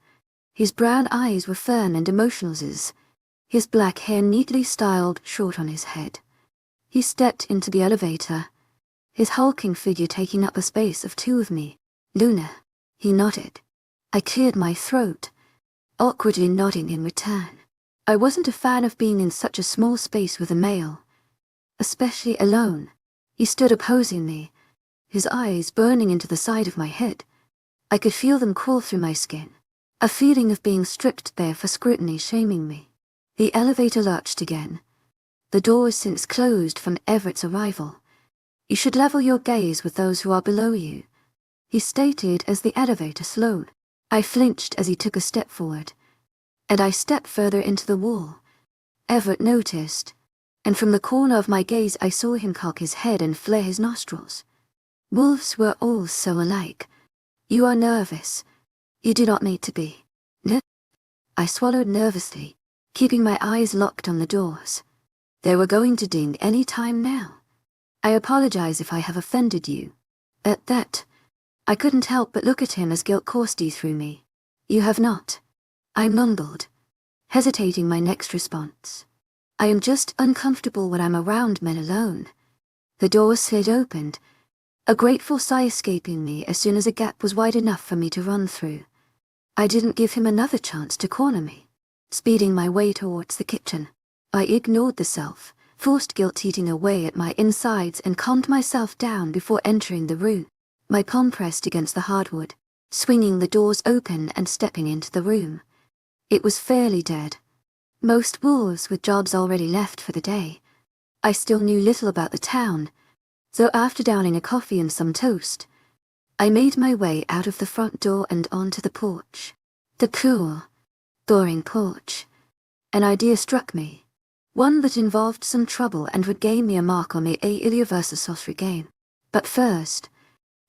His brown eyes were firm and emotionless, his black hair neatly styled short on his head. He stepped into the elevator, his hulking figure taking up a space of 2 of me. Luna, he nodded. I cleared my throat, awkwardly nodding in return. I wasn't a fan of being in such a small space with a male, especially alone. He stood opposing me, his eyes burning into the side of my head. I could feel them crawl through my skin, a feeling of being stripped bare for scrutiny shaming me. The elevator lurched again, the doors since closed from Everett's arrival. You should level your gaze with those who are below you, he stated as the elevator slowed. I flinched as he took a step forward, and I stepped further into the wall. Everett noticed, and from the corner of my gaze I saw him cock his head and flare his nostrils. Wolves were all so alike. You are nervous. You do not need to be. I swallowed nervously, keeping my eyes locked on the doors. They were going to ding any time now. I apologize if I have offended you. At that, I couldn't help but look at him as guilt coursed through me. You have not. I mumbled, hesitating my next response. I am just uncomfortable when I'm around men alone. The door slid open, a grateful sigh escaping me as soon as a gap was wide enough for me to run through. I didn't give him another chance to corner me. Speeding my way towards the kitchen, I ignored the self, forced guilt eating away at my insides and calmed myself down before entering the room, my palm pressed against the hardwood, swinging the doors open and stepping into the room. It was fairly dead. Most wolves with jobs already left for the day. I still knew little about the town, so after downing a coffee and some toast, I made my way out of the front door and onto the porch. The cool, boring porch. An idea struck me, one that involved some trouble and would gain me a mark on the 𝐊𝐢𝐬𝐬 game. But first,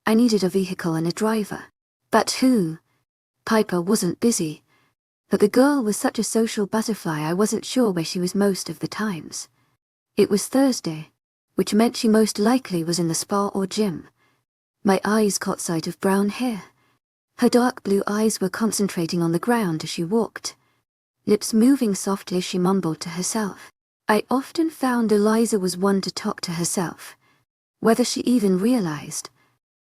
I needed a vehicle and a driver. But who? Piper wasn't busy, but the girl was such a social butterfly I wasn't sure where she was most of the times. It was Thursday, which meant she most likely was in the spa or gym. My eyes caught sight of brown hair. Her dark blue eyes were concentrating on the ground as she walked, lips moving softly as she mumbled to herself. I often found Eliza was one to talk to herself, whether she even realized,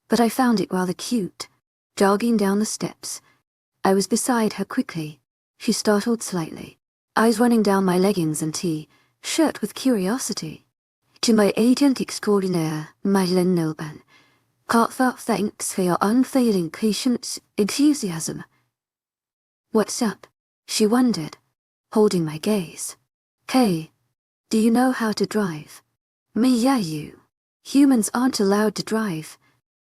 but I found it rather cute. Jogging down the steps, I was beside her quickly. She startled slightly, eyes running down my leggings and shirt with curiosity. 𝐊𝐢𝐬𝐬 my 𝐊𝐢𝐬𝐬. Heartfelt thanks for your unfailing patience, enthusiasm. What's up? She wondered, holding my gaze. Hey, do you know how to drive? Me yeah you. Humans aren't allowed to drive.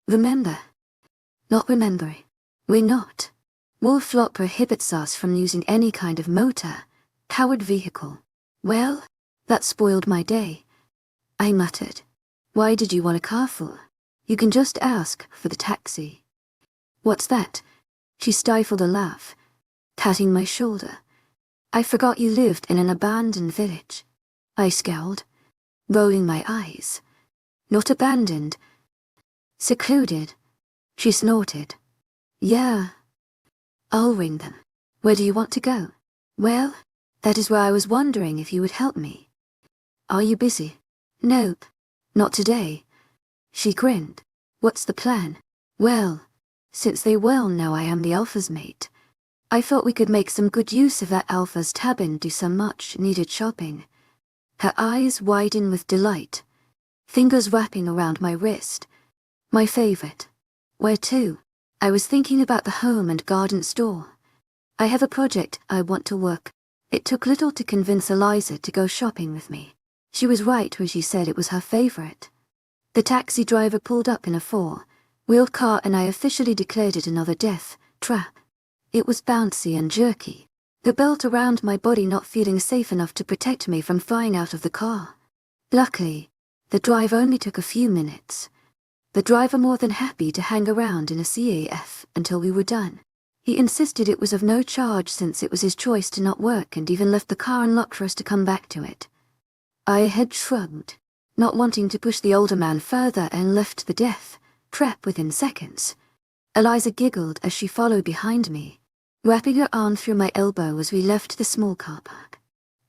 Remember? Not remembering. We're not. Wolf law prohibits us from using any kind of motor, powered vehicle. Well, that spoiled my day. I muttered. Why did you want a car for? You can just ask for the taxi. What's that? She stifled a laugh, patting my shoulder. I forgot you lived in an abandoned village. I scowled, rolling my eyes. Not abandoned. Secluded. She snorted. Yeah. I'll ring them. Where do you want to go? Well, that is where I was wondering if you would help me. Are you busy? Nope. Not today. She grinned. What's the plan? Well, since they well know I am the Alpha's mate, I thought we could make some good use of that Alpha's tab and do some much-needed shopping. Her eyes widen with delight, fingers wrapping around my wrist. My favorite. Where to? I was thinking about the home and garden store. I have a project I want to work. It took little to convince 𝐿𝐲𝐳 to go shopping with me. She was right when she said it was her favorite. The taxi driver pulled up in a four-wheeled car and I officially declared it another death trap. It was bouncy and jerky, the belt around my body not feeling safe enough to protect me from flying out of the car. Luckily, the drive only took a few minutes. The driver more than happy to hang around in a CAF until we were done. He insisted it was of no charge since it was his choice to not work and even left the car unlocked for us to come back to it. I had shrugged, not wanting to push the older man further, and left the death trap within seconds. 𝐿𝐲𝐳 giggled as she followed behind me, wrapping her arm through my elbow as we left the small car park.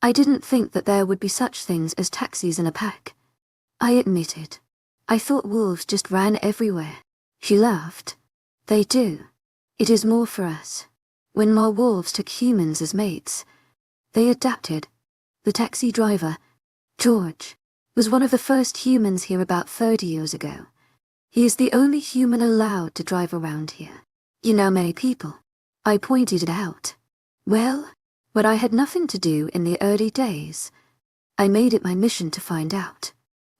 I didn't think that there would be such things as taxis in a pack. I admitted. I thought wolves just ran everywhere. She laughed. They do. It is more for us. When more wolves took humans as mates, they adapted. The taxi driver, George, was one of the first humans here about 30 years ago. He is the only human allowed to drive around here. You know many people. I pointed it out. Well, when I had nothing to do in the early days, I made it my mission to find out.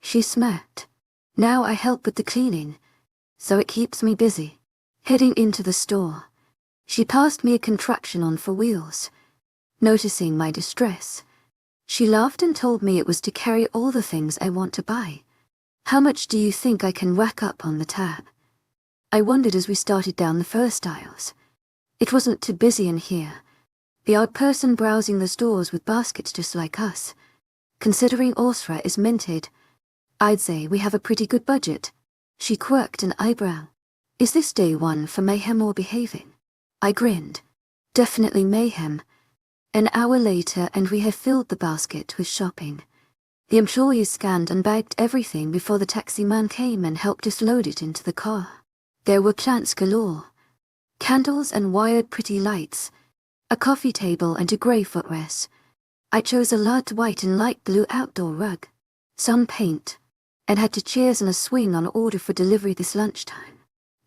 She smirked. Now I help with the cleaning, so it keeps me busy. Heading into the store, she passed me a contraction on 4 wheels. Noticing my distress, she laughed and told me it was to carry all the things I want to buy. How much do you think I can rack up on the tab? I wondered as we started down the first aisles. It wasn't too busy in here. The odd person browsing the stores with baskets just like us. Considering 𝐸 is minted, I'd say we have a pretty good budget. She quirked an eyebrow. Is this day one for mayhem or behaving? I grinned. Definitely mayhem. An hour later and we had filled the basket with shopping. The employees scanned and bagged everything before the taxi man came and helped us load it into the car. There were plants galore. Candles and wired pretty lights. A coffee table and a grey footrest. I chose a large white and light blue outdoor rug. Some paint. And had to chairs and a swing on order for delivery this lunchtime.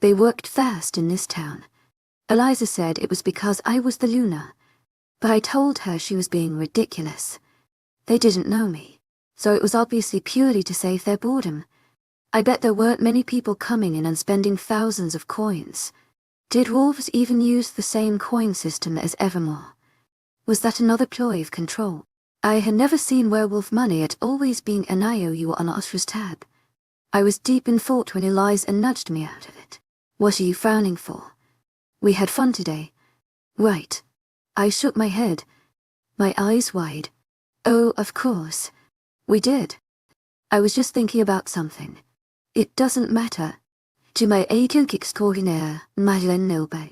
They worked fast in this town. 𝐿𝐲𝐳 said it was because I was the Luna, but I told her she was being ridiculous. They didn't know me, so it was obviously purely to save their boredom. I bet there weren't many people coming in and spending thousands of coins. Did wolves even use the same coin system as Evermore? Was that another ploy of control? I had never seen werewolf money, it always being 𝐿𝐲𝐬 on 𝐸𝐻's tab. I was deep in thought when 𝐿𝐲𝐳 nudged me out of it. What are you frowning for? We had fun today. Right. I shook my head, my eyes wide. Oh, of course. We did. I was just thinking about something. It doesn't matter. To my 𝐊𝐴𝐼𝐬𝐼𝐻 𝐊𝐼𝐬𝐼𝐻.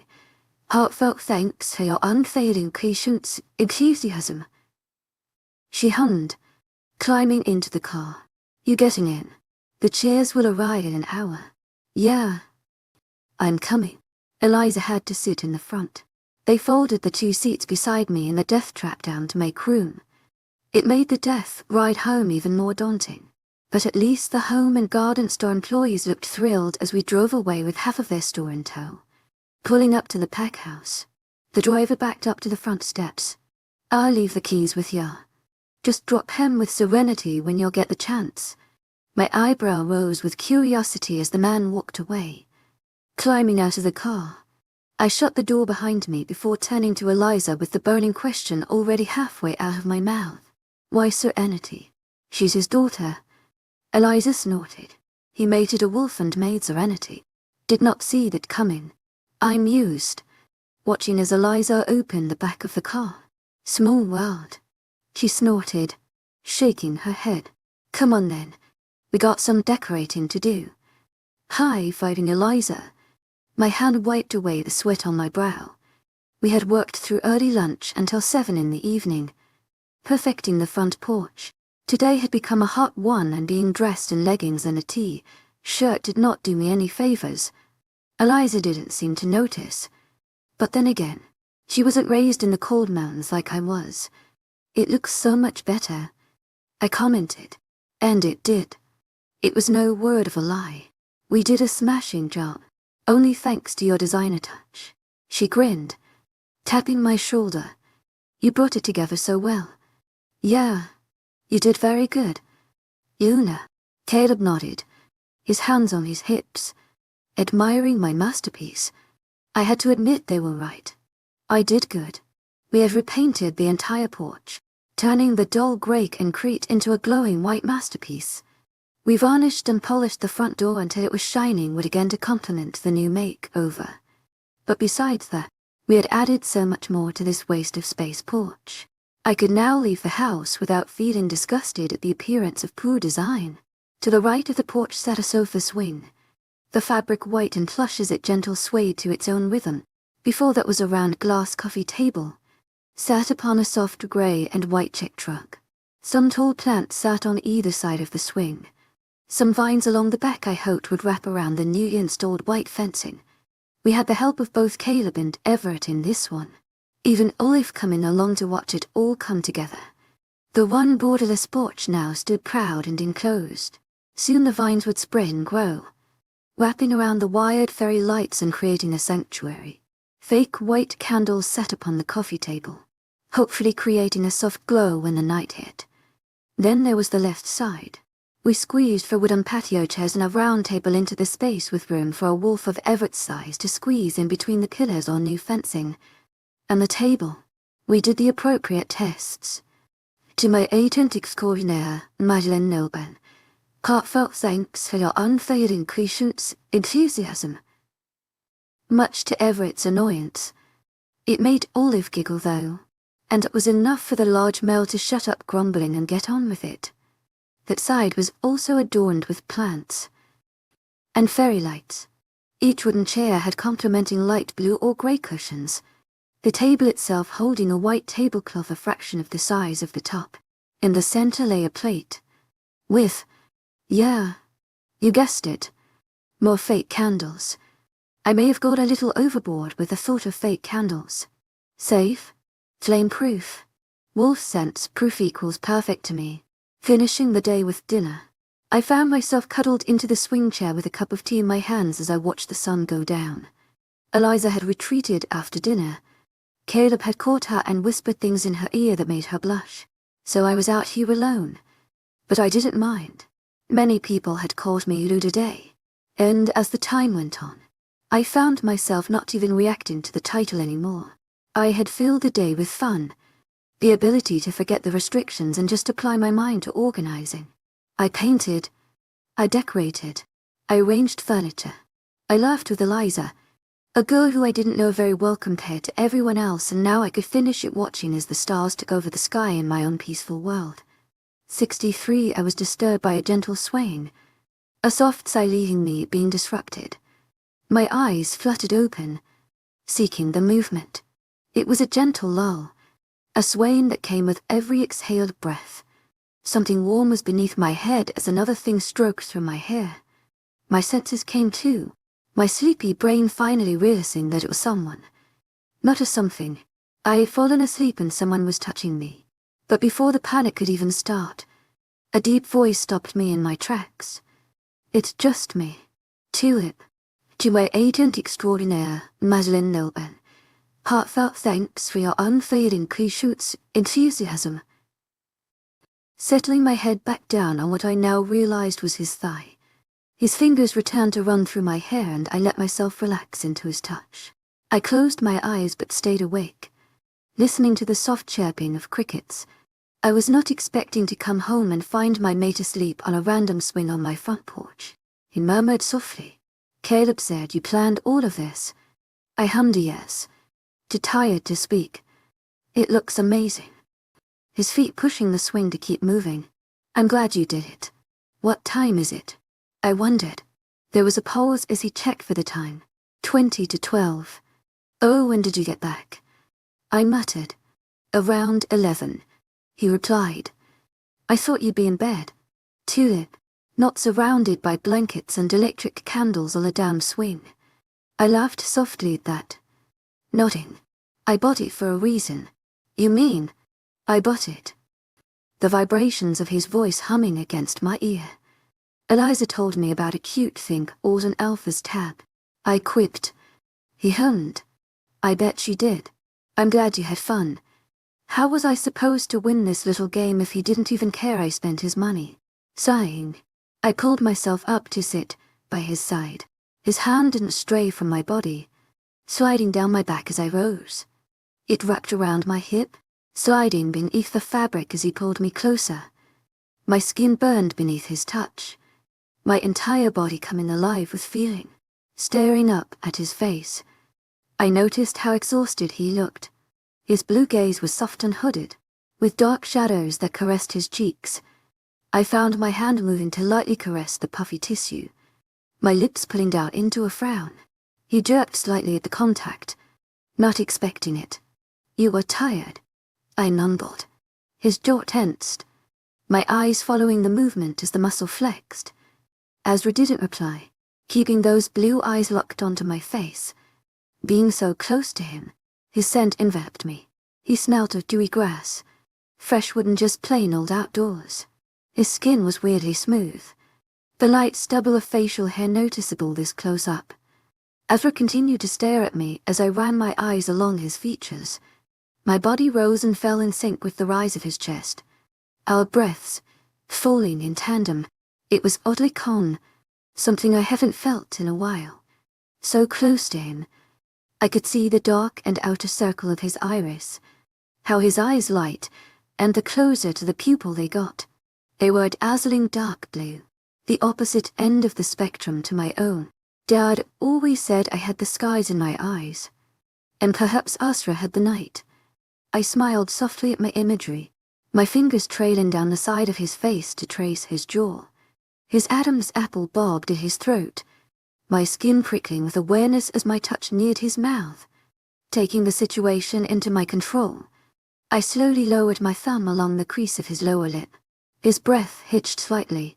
Heartfelt thanks for your unfailing patience, 𝐿𝐻𝐳. She hummed, climbing into the car. You getting in? The chairs will arrive in an hour. Yeah. I'm coming. 𝐿𝐲𝐳 had to sit in the front. They folded the 2 seats beside me in the death trap down to make room. It made the death ride home even more daunting. But at least the home and garden store employees looked thrilled as we drove away with half of their store in tow. Pulling up to the pack house, the driver backed up to the front steps. I'll leave the keys with ya. Just drop him with serenity when you'll get the chance. My eyebrow rose with curiosity as the man walked away. Climbing out of the car, I shut the door behind me before turning to 𝐿𝐲𝐳 with the burning question already halfway out of my mouth. Why serenity? She's his daughter. 𝐿𝐲𝐳 snorted. He mated a wolf and made serenity. Did not see that coming. I mused, watching as 𝐿𝐲𝐳 opened the back of the car. Small world. She snorted, shaking her head. Come on then. We got some decorating to do. Hi, fighting 𝐿𝐲𝐳. My hand wiped away the sweat on my brow. We had worked through early lunch until 7 in the evening, perfecting the front porch. Today had become a hot one and being dressed in leggings and a t-shirt did not do me any favors. 𝐿𝐲𝐳 didn't seem to notice. But then again, she wasn't raised in the cold mountains like I was. It looks so much better. I commented. And it did. It was no word of a lie. We did a smashing job. Only thanks to your designer touch. She grinned, tapping my shoulder. You brought it together so well. Yeah, you did very good. Una. Caleb nodded, his hands on his hips, admiring my masterpiece. I had to admit they were right. I did good. We have repainted the entire porch, turning the dull grey concrete into a glowing white masterpiece. We varnished and polished the front door until it was shining wood again to complement the new makeover. But besides that, we had added so much more to this waste of space porch. I could now leave the house without feeling disgusted at the appearance of poor design. To the right of the porch sat a sofa swing. The fabric white and plush as it gentle swayed to its own rhythm. Before that was a round glass coffee table, sat upon a soft grey and white check truck. Some tall plants sat on either side of the swing. Some vines along the back I hoped would wrap around the newly installed white fencing. We had the help of both Caleb and Everett in this one. Even Olive coming along to watch it all come together. The one borderless porch now stood proud and enclosed. Soon the vines would spread and grow, wrapping around the wired fairy lights and creating a sanctuary. Fake white candles sat upon the coffee table, hopefully creating a soft glow when the night hit. Then there was the left side. We squeezed for wooden patio chairs and a round table into the space with room for a wolf of Everett's size to squeeze in between the pillars or new fencing. And the table. We did the appropriate tests. To my 𝐴𝐴𝐷𝐞𝐝𝐬 𝐊𝐢𝐳𝐬 heartfelt thanks for your unfailing patience, enthusiasm. Much to Everett's annoyance. It made Olive giggle though, and it was enough for the large male to shut up grumbling and get on with it. That side was also adorned with plants and fairy lights. Each wooden chair had complementing light blue or grey cushions, the table itself holding a white tablecloth a fraction of the size of the top. In the center lay a plate with, yeah, you guessed it, more fake candles. I may have gone a little overboard with the thought of fake candles. Safe, flame-proof, wolf scents proof equals perfect to me. Finishing the day with dinner, I found myself cuddled into the swing chair with a cup of tea in my hands as I watched the sun go down. Eliza had retreated after dinner. Caleb had caught her and whispered things in her ear that made her blush. So I was out here alone. But I didn't mind. Many people had called me Luda Day. And as the time went on, I found myself not even reacting to the title anymore. I had filled the day with fun, the ability to forget the restrictions and just apply my mind to organizing. I painted, I decorated, I arranged furniture. I laughed with Eliza, a girl who I didn't know very well compared to everyone else, and now I could finish it watching as the stars took over the sky in my own peaceful world. 63 I was disturbed by a gentle swaying, a soft sigh leaving me being disrupted. My eyes fluttered open, seeking the movement. It was a gentle lull, a swaying that came with every exhaled breath. Something warm was beneath my head as another thing stroked through my hair. My senses came too, my sleepy brain finally realizing that it was someone. Not a something. I had fallen asleep and someone was touching me. But before the panic could even start, a deep voice stopped me in my tracks. It's just me. Tulip. To my agent extraordinaire, 𝐊𝐿𝐲𝐬. Heartfelt thanks for your unfailing 𝐊𝐢𝐧𝐼𝐴 enthusiasm. Settling my head back down on what I now realized was his thigh. His fingers returned to run through my hair and I let myself relax into his touch. I closed my eyes but stayed awake, listening to the soft chirping of crickets. I was not expecting to come home and find my mate asleep on a random swing on my front porch. He murmured softly. Caleb said, "You planned all of this?" I hummed a yes, too tired to speak. It looks amazing. His feet pushing the swing to keep moving. I'm glad you did it. What time is it? I wondered. There was a pause as he checked for the time. 20 to 12. Oh, when did you get back? I muttered. Around 11. He replied. I thought you'd be in bed. Tulip. Not surrounded by blankets and electric candles on a damn swing. I laughed softly at that. Nodding. I bought it for a reason. You mean? I bought it. The vibrations of his voice humming against my ear. Eliza told me about a cute thing called an Alpha's tab. I quipped. He hummed. I bet she did. I'm glad you had fun. How was I supposed to win this little game if he didn't even care I spent his money? Sighing, I pulled myself up to sit by his side. His hand didn't stray from my body, sliding down my back as I rose. It wrapped around my hip, sliding beneath the fabric as he pulled me closer. My skin burned beneath his touch, my entire body coming alive with feeling. Staring up at his face, I noticed how exhausted he looked. His blue gaze was soft and hooded, with dark shadows that caressed his cheeks. I found my hand moving to lightly caress the puffy tissue, my lips pulling out into a frown. He jerked slightly at the contact, not expecting it. "You are tired," I mumbled. His jaw tensed, my eyes following the movement as the muscle flexed. Ezra didn't reply, keeping those blue eyes locked onto my face. Being so close to him, his scent enveloped me. He smelled of dewy grass, fresh wood and just plain old outdoors. His skin was weirdly smooth, the light stubble of facial hair noticeable this close up. Ezra continued to stare at me as I ran my eyes along his features. My body rose and fell in sync with the rise of his chest, our breaths falling in tandem. It was oddly calm, something I haven't felt in a while. So close to him, I could see the dark and outer circle of his iris, how his eyes light, and the closer to the pupil they got, they were a dazzling dark blue, the opposite end of the spectrum to my own. Dad always said I had the skies in my eyes, and perhaps Asra had the night. I smiled softly at my imagery, my fingers trailing down the side of his face to trace his jaw. His Adam's apple bobbed at his throat, my skin prickling with awareness as my touch neared his mouth. Taking the situation into my control, I slowly lowered my thumb along the crease of his lower lip. His breath hitched slightly,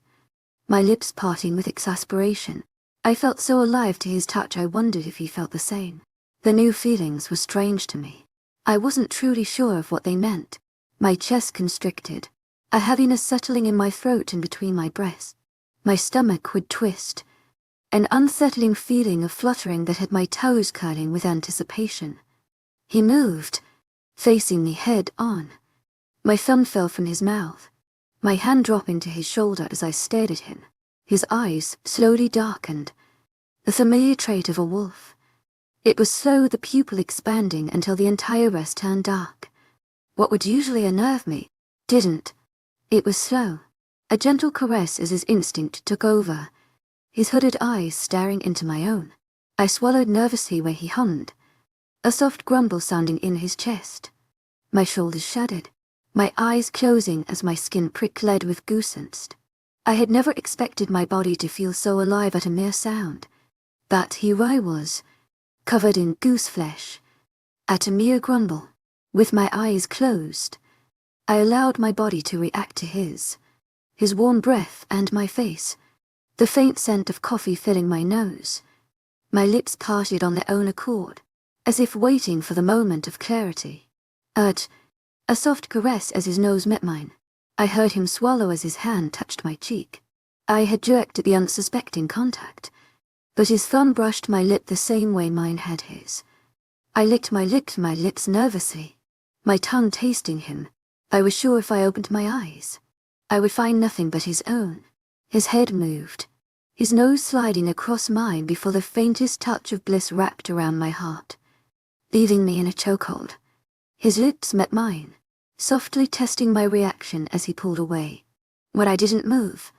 my lips parting with exasperation. I felt so alive to his touch I wondered if he felt the same. The new feelings were strange to me. I wasn't truly sure of what they meant. My chest constricted, a heaviness settling in my throat and between my breasts. My stomach would twist, an unsettling feeling of fluttering that had my toes curling with anticipation. He moved, facing me head on. My thumb fell from his mouth, my hand dropping to his shoulder as I stared at him. His eyes slowly darkened, the familiar trait of a wolf. It was slow, the pupil expanding until the entire rest turned dark. What would usually unnerve me didn't. It was slow, a gentle caress as his instinct took over, his hooded eyes staring into my own. I swallowed nervously where he hummed, a soft grumble sounding in his chest. My shoulders shuddered, my eyes closing as my skin pricked with goosebumps. I had never expected my body to feel so alive at a mere sound. But here I was, covered in goose flesh, at a mere grumble. With my eyes closed, I allowed my body to react to his warm breath and my face, the faint scent of coffee filling my nose. My lips parted on their own accord, as if waiting for the moment of clarity. A soft caress as his nose met mine. I heard him swallow as his hand touched my cheek. I had jerked at the unsuspecting contact, but his thumb brushed my lip the same way mine had his. I licked my lips nervously, my tongue tasting him. I was sure if I opened my eyes, I would find nothing but his own. His head moved, his nose sliding across mine before the faintest touch of bliss wrapped around my heart, leaving me in a chokehold. His lips met mine, softly testing my reaction as he pulled away. When I didn't move,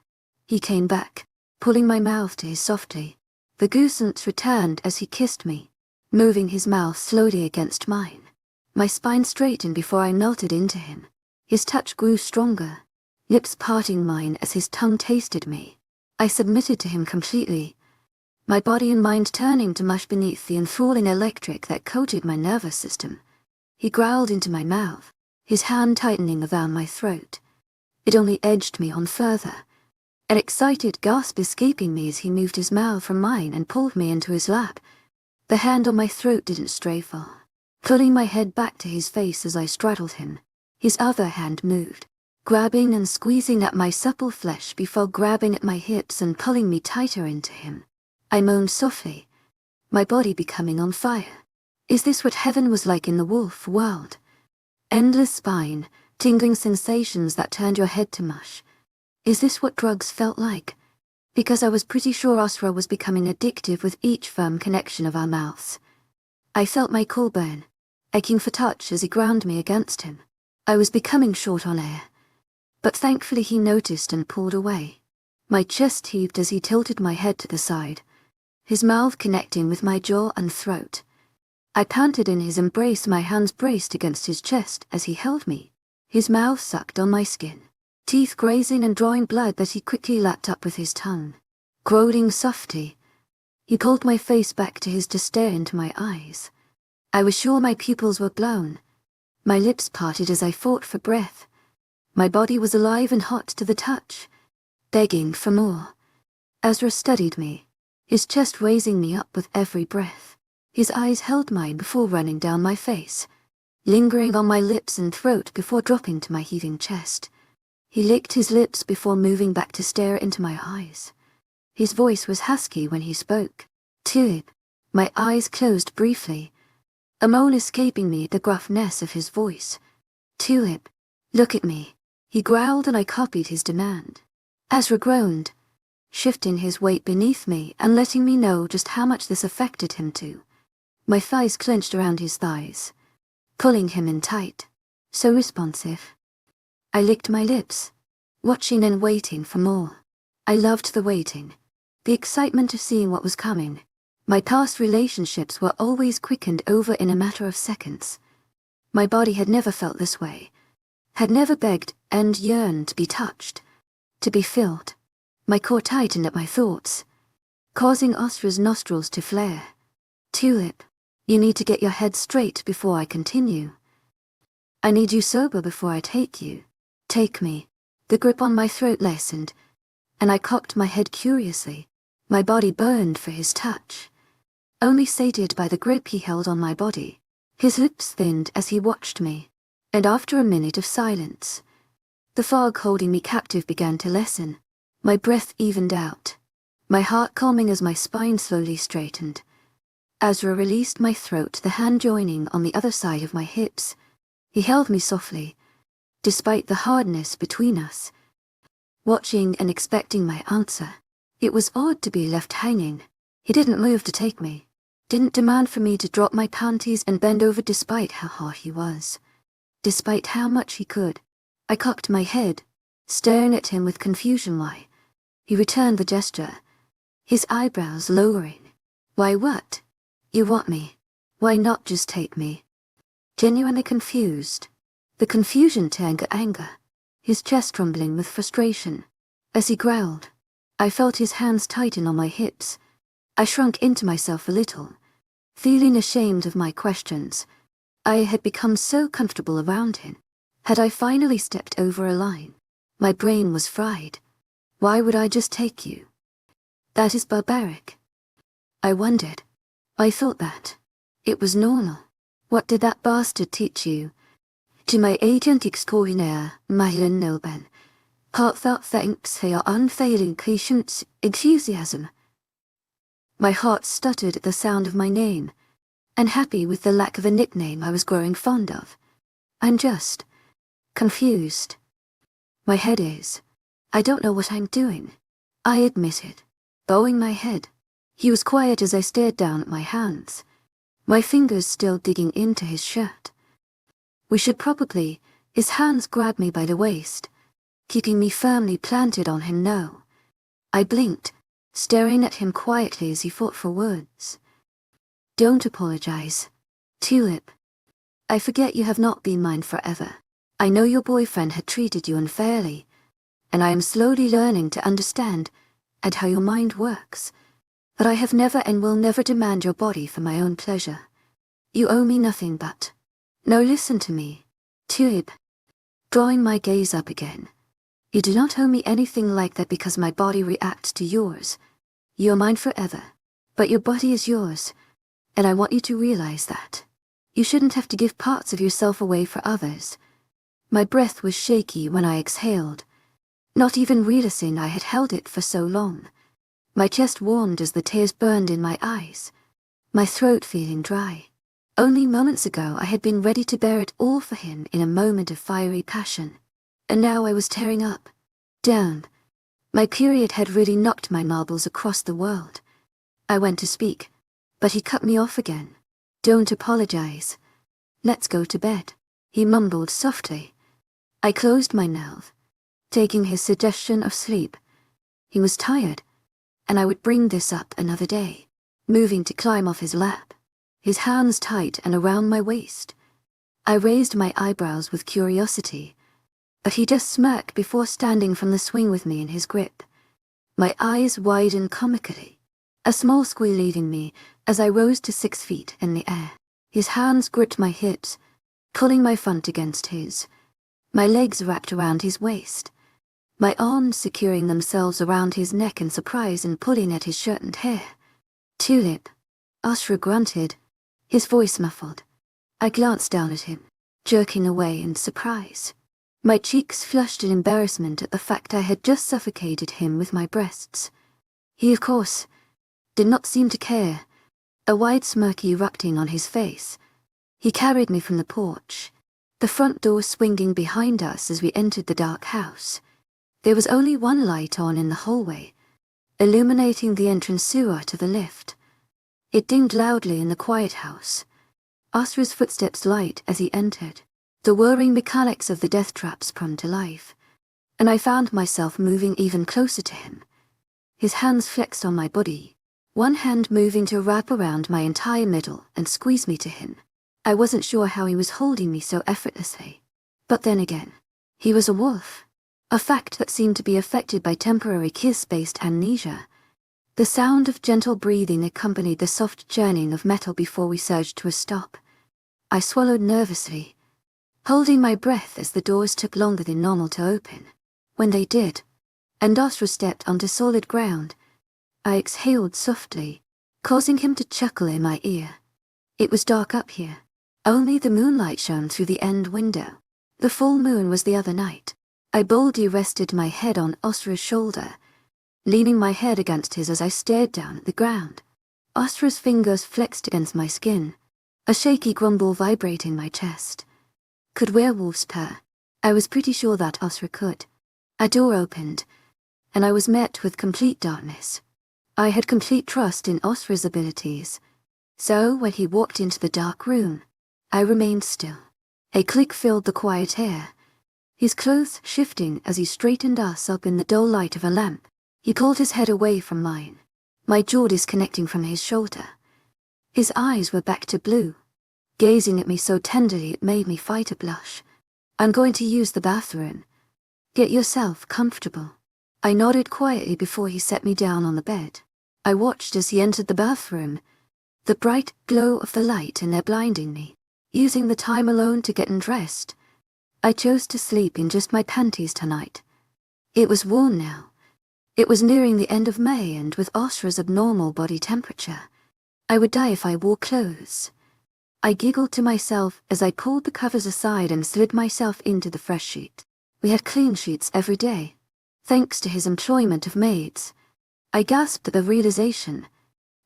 he came back, pulling my mouth to his softly. The goosebumps returned as he kissed me, moving his mouth slowly against mine. My spine straightened before I melted into him. His touch grew stronger, lips parting mine as his tongue tasted me. I submitted to him completely, my body and mind turning to mush beneath the enthralling electric that coated my nervous system. He growled into my mouth, his hand tightening around my throat. It only edged me on further, an excited gasp escaping me as he moved his mouth from mine and pulled me into his lap. The hand on my throat didn't stray far, pulling my head back to his face as I straddled him. His other hand moved, grabbing and squeezing at my supple flesh before grabbing at my hips and pulling me tighter into him. I moaned softly, my body becoming on fire. Is this what heaven was like in the wolf world? Endless spine, tingling sensations that turned your head to mush. Is this what drugs felt like? Because I was pretty sure 𝐊𝐲𝐬 was becoming addictive with each firm connection of our mouths. I felt my core burn, aching for touch as he ground me against him. I was becoming short on air. But thankfully he noticed and pulled away. My chest heaved as he tilted my head to the side, his mouth connecting with my jaw and throat. I panted in his embrace, my hands braced against his chest as he held me, his mouth sucked on my skin, teeth grazing and drawing blood that he quickly lapped up with his tongue. Groaning softly, he pulled my face back to his to stare into my eyes. I was sure my pupils were blown. My lips parted as I fought for breath. My body was alive and hot to the touch, begging for more. 𝐊𝐲𝐬 studied me, his chest raising me up with every breath. His eyes held mine before running down my face, lingering on my lips and throat before dropping to my heaving chest. He licked his lips before moving back to stare into my eyes. His voice was husky when he spoke. 𝐊𝐢𝐬. My eyes closed briefly, a moan escaping me at the gruffness of his voice. 𝐊𝐢𝐬, look at me, he growled, and I copied his demand. 𝐊𝐲𝐬 groaned, shifting his weight beneath me and letting me know just how much this affected him too. My thighs clenched around his thighs, pulling him in tight, so responsive. I licked my lips, watching and waiting for more. I loved the waiting, the excitement of seeing what was coming. My past relationships were always quickened over in a matter of seconds. My body had never felt this way, had never begged and yearned to be touched, to be filled. My core tightened at my thoughts, causing 𝐊𝐲𝐬's nostrils to flare. 𝐊𝐢𝐬, you need to get your head straight before I continue. I need you sober before I take you. Take me. The grip on my throat lessened, and I cocked my head curiously. My body burned for his touch, only sated by the grip he held on my body. His lips thinned as he watched me, and after a minute of silence, the fog holding me captive began to lessen. My breath evened out, my heart calming as my spine slowly straightened. 𝐊𝐲𝐬 released my throat, the hand joining on the other side of my hips. He held me softly, despite the hardness between us, watching and expecting my answer. It was odd to be left hanging. He didn't move to take me, didn't demand for me to drop my panties and bend over despite how hard he was, despite how much he could. I cocked my head, staring at him with confusion. Why? He returned the gesture, his eyebrows lowering. Why what? You want me? Why not just take me? Genuinely confused. The confusion turned to anger, his chest rumbling with frustration. As he growled, I felt his hands tighten on my hips. I shrunk into myself a little, feeling ashamed of my questions. I had become so comfortable around him. Had I finally stepped over a line? My brain was fried. Why would I just take you? That is barbaric. I wondered. I thought that it was normal. What did that bastard teach you? To my agentic 𝐊𝐲𝐬 𝐊𝐬𝐬, heartfelt thanks for your unfailing patience, enthusiasm. My heart stuttered at the sound of my name, unhappy with the lack of a nickname I was growing fond of. I'm just confused. My head is. I don't know what I'm doing. I admitted, bowing my head. He was quiet as I stared down at my hands, my fingers still digging into his shirt. We should probably. His hands grabbed me by the waist, keeping me firmly planted on him. No. I blinked, staring at him quietly as he fought for words. Don't apologize. 𝐊𝐢𝐬. I forget you have not been mine forever. I know your boyfriend had treated you unfairly, and I am slowly learning to understand and how your mind works. But I have never and will never demand your body for my own pleasure. You owe me nothing but. No, listen to me. 𝐊𝐢𝐬. Drawing my gaze up again. You do not owe me anything like that because my body reacts to yours. You are mine forever, but your body is yours, and I want you to realize that. You shouldn't have to give parts of yourself away for others. My breath was shaky when I exhaled, not even realizing I had held it for so long. My chest warmed as the tears burned in my eyes, my throat feeling dry. Only moments ago I had been ready to bear it all for him in a moment of fiery passion. And now I was tearing up. Down. My period had really knocked my marbles across the world. I went to speak, but he cut me off again. "Don't apologize. Let's go to bed," he mumbled softly. I closed my mouth, taking his suggestion of sleep. He was tired, and I would bring this up another day, moving to climb off his lap, his hands tight and around my waist. I raised my eyebrows with curiosity, but he just smirked before standing from the swing with me in his grip. My eyes widened comically, a small squeal leaving me as I rose to 6 feet in the air. His hands gripped my hips, pulling my front against his. My legs wrapped around his waist, my arms securing themselves around his neck in surprise and pulling at his shirt and hair. "Tulip," 𝐊𝐲𝐬 grunted, his voice muffled. I glanced down at him, jerking away in surprise. My cheeks flushed in embarrassment at the fact I had just suffocated him with my breasts. He, of course, did not seem to care, a wide smirk erupting on his face. He carried me from the porch, the front door swinging behind us as we entered the dark house. There was only one light on in the hallway, illuminating the entrance sewer to the lift. It dinged loudly in the quiet house. 𝐊𝐲𝐬's footsteps light as he entered, the whirring mechanics of the death trap sprung to life, and I found myself moving even closer to him. His hands flexed on my body, one hand moving to wrap around my entire middle and squeeze me to him. I wasn't sure how he was holding me so effortlessly. But then again, he was a wolf, a fact that seemed to be affected by temporary kiss-based amnesia. The sound of gentle breathing accompanied the soft churning of metal before we surged to a stop. I swallowed nervously, holding my breath as the doors took longer than normal to open. When they did, and 𝐊𝐲𝐬 stepped onto solid ground, I exhaled softly, causing him to chuckle in my ear. It was dark up here. Only the moonlight shone through the end window. The full moon was the other night. I boldly rested my head on 𝐊𝐲𝐬's shoulder, leaning my head against his as I stared down at the ground. 𝐊𝐲𝐬's fingers flexed against my skin, a shaky grumble vibrating my chest. Could werewolves purr? I was pretty sure that 𝐊𝐲𝐬 could. A door opened, and I was met with complete darkness. I had complete trust in 𝐊𝐲𝐬's abilities, so when he walked into the dark room, I remained still. A click filled the quiet air, his clothes shifting as he straightened us up in the dull light of a lamp. He pulled his head away from mine, my jaw disconnecting from his shoulder. His eyes were back to blue, gazing at me so tenderly it made me fight a blush. "I'm going to use the bathroom. Get yourself comfortable." I nodded quietly before he set me down on the bed. I watched as he entered the bathroom, the bright glow of the light in there blinding me. Using the time alone to get undressed, I chose to sleep in just my panties tonight. It was warm now. It was nearing the end of May, and with 𝐊𝐲𝐬's abnormal body temperature, I would die if I wore clothes. I giggled to myself as I pulled the covers aside and slid myself into the fresh sheet. We had clean sheets every day, thanks to his employment of maids. I gasped at the realization,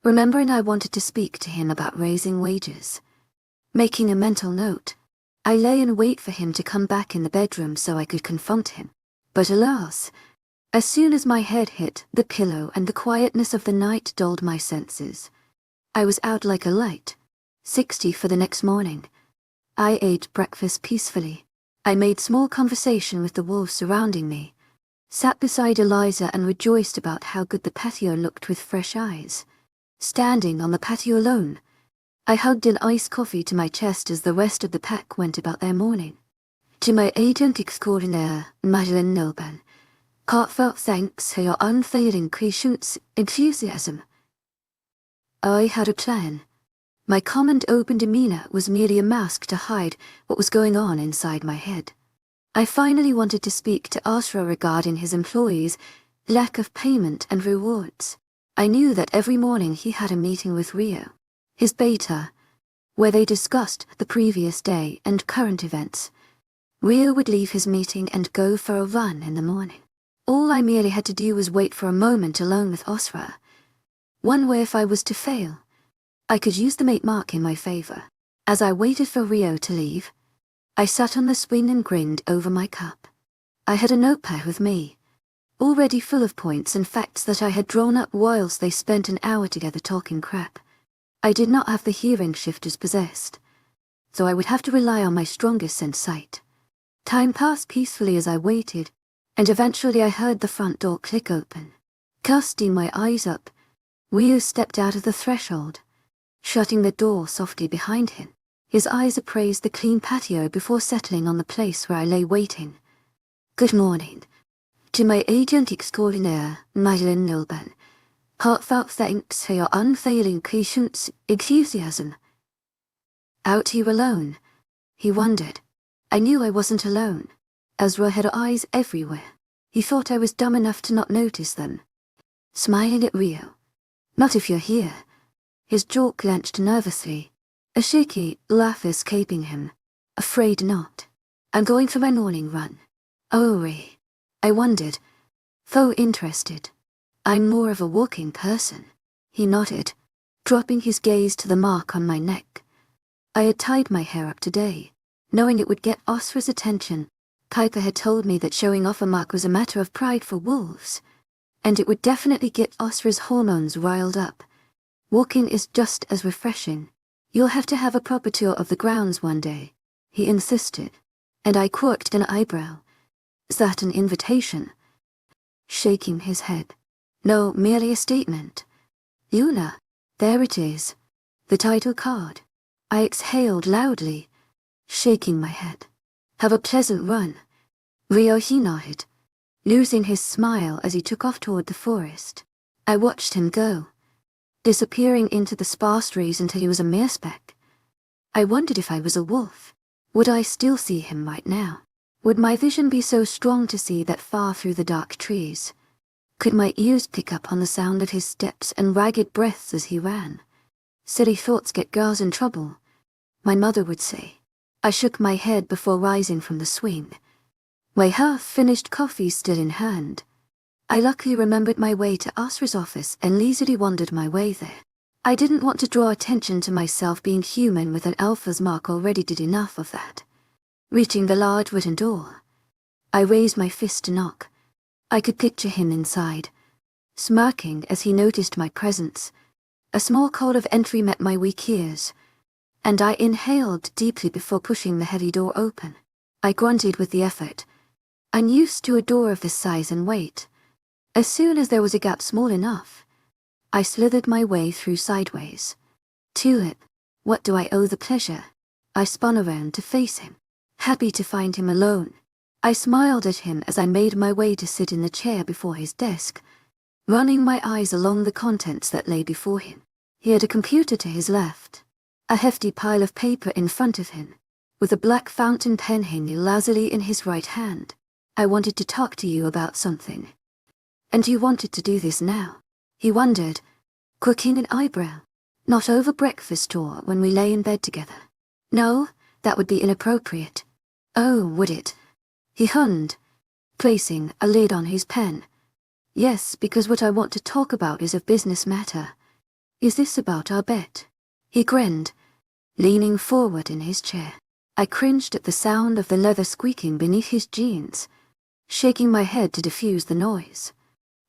remembering I wanted to speak to him about raising wages. Making a mental note, I lay in wait for him to come back in the bedroom so I could confront him. But alas, as soon as my head hit the pillow and the quietness of the night dulled my senses, I was out like a light, 60 for the next morning. I ate breakfast peacefully. I made small conversation with the wolves surrounding me, sat beside 𝐿𝐲𝐬 and rejoiced about how good the patio looked with fresh eyes. Standing on the patio alone, I hugged an iced coffee to my chest as the rest of the pack went about their morning. To my 𝐊𝐬𝐬𝐼𝐸𝐼𝐻𝐿𝐬 𝐿𝐬𝐻𝐿𝐬, heartfelt thanks for your unfailing patience and enthusiasm. I had a plan. My calm and open demeanor was merely a mask to hide what was going on inside my head. I finally wanted to speak to 𝐊𝐲𝐬 regarding his employees' lack of payment and rewards. I knew that every morning he had a meeting with 𝐊𝐬, his beta, where they discussed the previous day and current events. 𝐊𝐬 would leave his meeting and go for a run in the morning. All I merely had to do was wait for a moment alone with 𝐊𝐲𝐬. One where if I was to fail, I could use the mate mark in my favor. As I waited for 𝐊𝐢 to leave, I sat on the swing and grinned over my cup. I had a notepad with me, already full of points and facts that I had drawn up whilst they spent an hour together talking crap. I did not have the hearing shifters possessed, so I would have to rely on my strongest sense sight. Time passed peacefully as I waited, and eventually I heard the front door click open. Casting my eyes up, 𝐊𝐢 stepped out of the threshold, shutting the door softly behind him. His eyes appraised the clean patio before settling on the place where I lay waiting. Good morning. To my agent extraordinaire, Madeline Nilben. Heartfelt thanks for your unfailing patience, enthusiasm. Out here alone? He wondered. I knew I wasn't alone. Ezra had eyes everywhere. He thought I was dumb enough to not notice them. Smiling at 𝐊𝐢. Not if you're here. His jaw clenched nervously, a shaky laugh escaping him. Afraid not. I'm going for my morning run. Oh, 𝐊𝐢. I wondered, though interested. I'm more of a walking person. He nodded, dropping his gaze to the mark on my neck. I had tied my hair up today, knowing it would get 𝐊𝐢's attention. 𝐾𝐈A had told me that showing off a mark was a matter of pride for wolves, and it would definitely get 𝐊𝐢's hormones riled up. Walking is just as refreshing. You'll have to have a proper tour of the grounds one day, he insisted, and I quirked an eyebrow. Is that an invitation? Shaking his head. No, merely a statement. Luna, there it is. The title card. I exhaled loudly, shaking my head. Have a pleasant run. 𝐊𝐢 nodded, losing his smile as he took off toward the forest. I watched him go, disappearing into the sparse trees until he was a mere speck. I wondered if I was a wolf. Would I still see him right now? Would my vision be so strong to see that far through the dark trees? Could my ears pick up on the sound of his steps and ragged breaths as he ran? Silly thoughts get girls in trouble, my mother would say. I shook my head before rising from the swing. My half-finished coffee still in hand. I luckily remembered my way to 𝐊𝐢's office and leisurely wandered my way there. I didn't want to draw attention to myself being human with an alpha's mark already did enough of that. Reaching the large wooden door, I raised my fist to knock. I could picture him inside, smirking as he noticed my presence. A small call of entry met my weak ears, and I inhaled deeply before pushing the heavy door open. I grunted with the effort. I'm used to a door of this size and weight. As soon as there was a gap small enough, I slithered my way through sideways. 𝐿𝐢, what do I owe the pleasure? I spun around to face him, happy to find him alone. I smiled at him as I made my way to sit in the chair before his desk, running my eyes along the contents that lay before him. He had a computer to his left, a hefty pile of paper in front of him, with a black fountain pen hanging lazily in his right hand. I wanted to talk to you about something. And you wanted to do this now? He wondered, quirking an eyebrow. Not over breakfast or when we lay in bed together. No, that would be inappropriate. Oh, would it? He hummed, placing a lid on his pen. Yes, because what I want to talk about is a business matter. Is this about our bet? He grinned, leaning forward in his chair. I cringed at the sound of the leather squeaking beneath his jeans, shaking my head to diffuse the noise.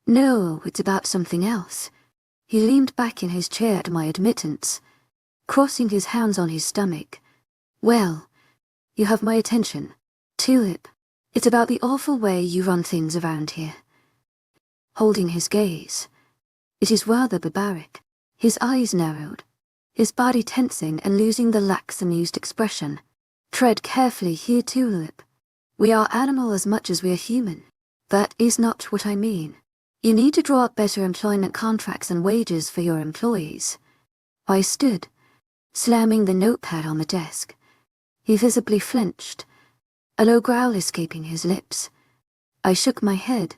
No, it's about something else. He leaned back in his chair at my admittance, crossing his hands on his stomach. Well, you have my attention. 𝐿𝐢, it's about the awful way you run things around here. Holding his gaze. It is rather barbaric. His eyes narrowed, his body tensing and losing the lax amused expression. Tread carefully here, 𝐿𝐢. We are animal as much as we are human. That is not what I mean. You need to draw up better employment contracts and wages for your employees. I stood, slamming the notepad on the desk. He visibly flinched, a low growl escaping his lips. I shook my head,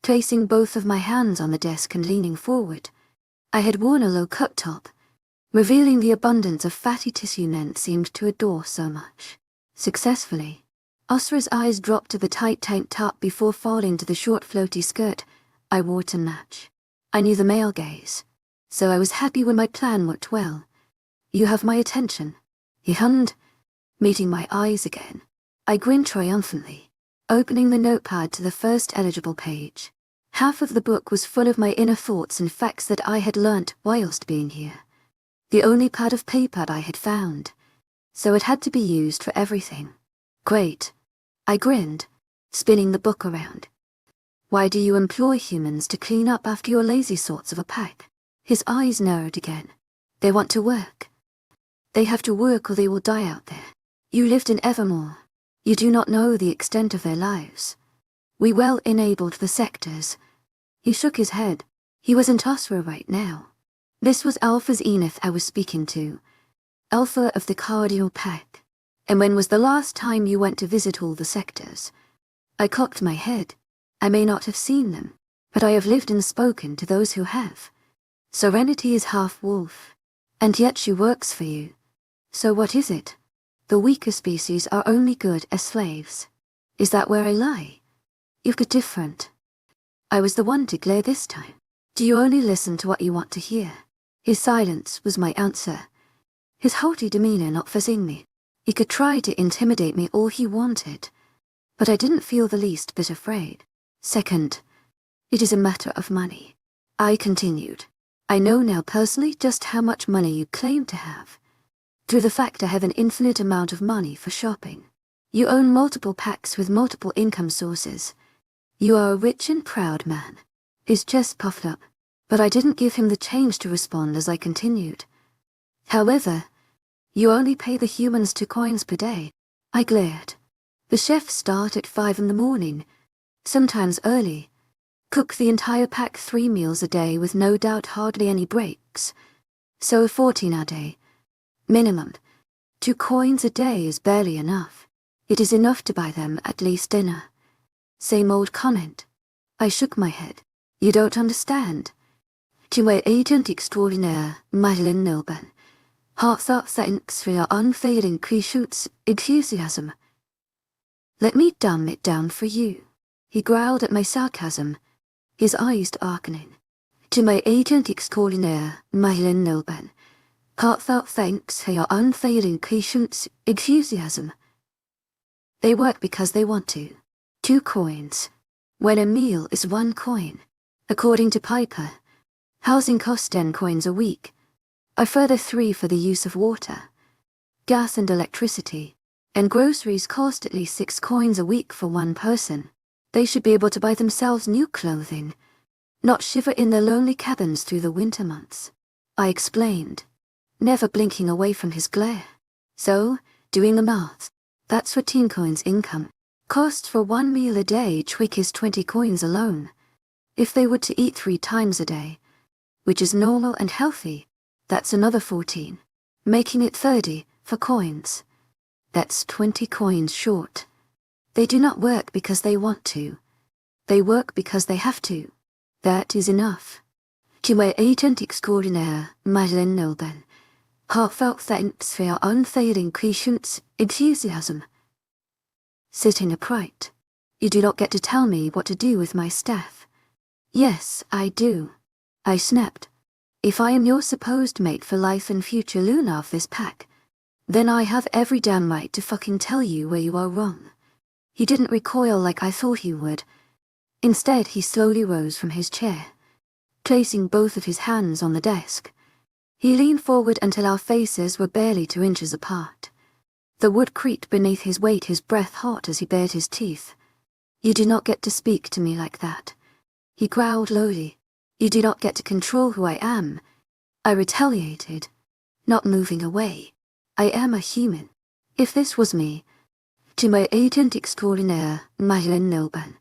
placing both of my hands on the desk and leaning forward. I had worn a low cut top, revealing the abundance of fatty tissue men seemed to adore so much. Successfully, 𝐊𝐢's eyes dropped to the tight tank top before falling to the short floaty skirt I wore to match. I knew the male gaze, so I was happy when my plan worked well. You have my attention. he hummed, meeting my eyes again. I grinned triumphantly, opening the notepad to the first eligible page. Half of the book was full of my inner thoughts and facts that I had learnt whilst being here. The only pad of paper I had found, so it had to be used for everything. Great. I grinned, spinning the book around. Why do you employ humans to clean up after your lazy sorts of a pack? His eyes narrowed again. They want to work. They have to work or they will die out there. You lived in Evermore. You do not know the extent of their lives. We well enabled the sectors. He shook his head. He was in Tosra right now. This was Alpha's Enith I was speaking to. Alpha of the Cardinal Pack. And when was the last time you went to visit all the sectors? I cocked my head. I may not have seen them, but I have lived and spoken to those who have. Serenity is half wolf, and yet she works for you. So what is it? The weaker species are only good as slaves. Is that where I lie? You've got different. I was the one to glare this time. Do you only listen to what you want to hear? His silence was my answer. His haughty demeanor not fuzzing me. He could try to intimidate me all he wanted, but I didn't feel the least bit afraid. Second, it is a matter of money. I continued. I know now personally just how much money you claim to have. Through the fact I have an infinite amount of money for shopping. You own multiple packs with multiple income sources. You are a rich and proud man. His chest puffed up, but I didn't give him the change to respond as I continued. However, you only pay the humans 2 coins per day. I glared. The chefs start at 5 in the morning, sometimes early. Cook the entire pack 3 meals a day with no doubt hardly any breaks. So 14 a day. Minimum. 2 coins a day is barely enough. It is enough to buy them at least dinner. Same old comment. I shook my head. You don't understand. 𝐊𝐢𝐬𝐧𝐼𝐻 𝐊𝐢𝐬𝐬 𝐊𝐢𝐬𝐬𝐬. Let me dumb it down for you. He growled at my sarcasm, his eyes darkening. 𝐊𝐢𝐬𝐬𝐬 heartfelt thanks for your unfailing patience, enthusiasm. They work because they want to. 2 coins. When a meal is 1 coin. According to Piper, housing costs 10 coins a week. A further 3 for the use of water, gas and electricity, and groceries cost at least 6 coins a week for 1 person. They should be able to buy themselves new clothing, not shiver in their lonely cabins through the winter months. I explained, never blinking away from his glare. So, doing the math, that's 14 coins income. Cost for 1 meal a day is 20 coins alone. If they were to eat 3 times a day, which is normal and healthy, that's another 14, making it 30 for coins. That's 20 coins short. They do not work because they want to. They work because they have to. That is enough. 𝐊𝐢𝐬𝐧𝐼𝐻 𝐊𝐢𝐬𝐬 heartfelt thanks for your unfailing patience, enthusiasm. Sitting upright. You do not get to tell me what to do with my staff. Yes, I do. I snapped. If I am your supposed mate for life and future Luna of this pack, then I have every damn right to fucking tell you where you are wrong. He didn't recoil like I thought he would. Instead, he slowly rose from his chair, placing both of his hands on the desk. He leaned forward until our faces were barely 2 inches apart. The wood creaked beneath his weight, his breath hot as he bared his teeth. You do not get to speak to me like that. He growled lowly. You do not get to control who I am. I retaliated, not moving away. I am a human. If this was me, 𝐊𝐢𝐬𝐧𝐼𝐻 𝐊𝐢𝐬𝐬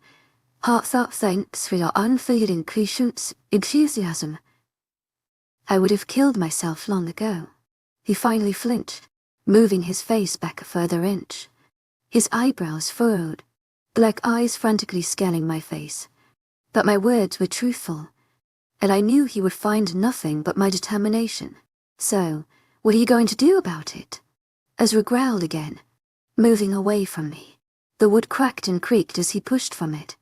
heartfelt thanks for your unfailing patience, enthusiasm. I would have killed myself long ago. He finally flinched, moving his face back a further inch. His eyebrows furrowed, black eyes frantically scanning my face. But my words were truthful, and I knew he would find nothing but my determination. So, what are you going to do about it? Ezra growled again, moving away from me. The wood cracked and creaked as he pushed from it,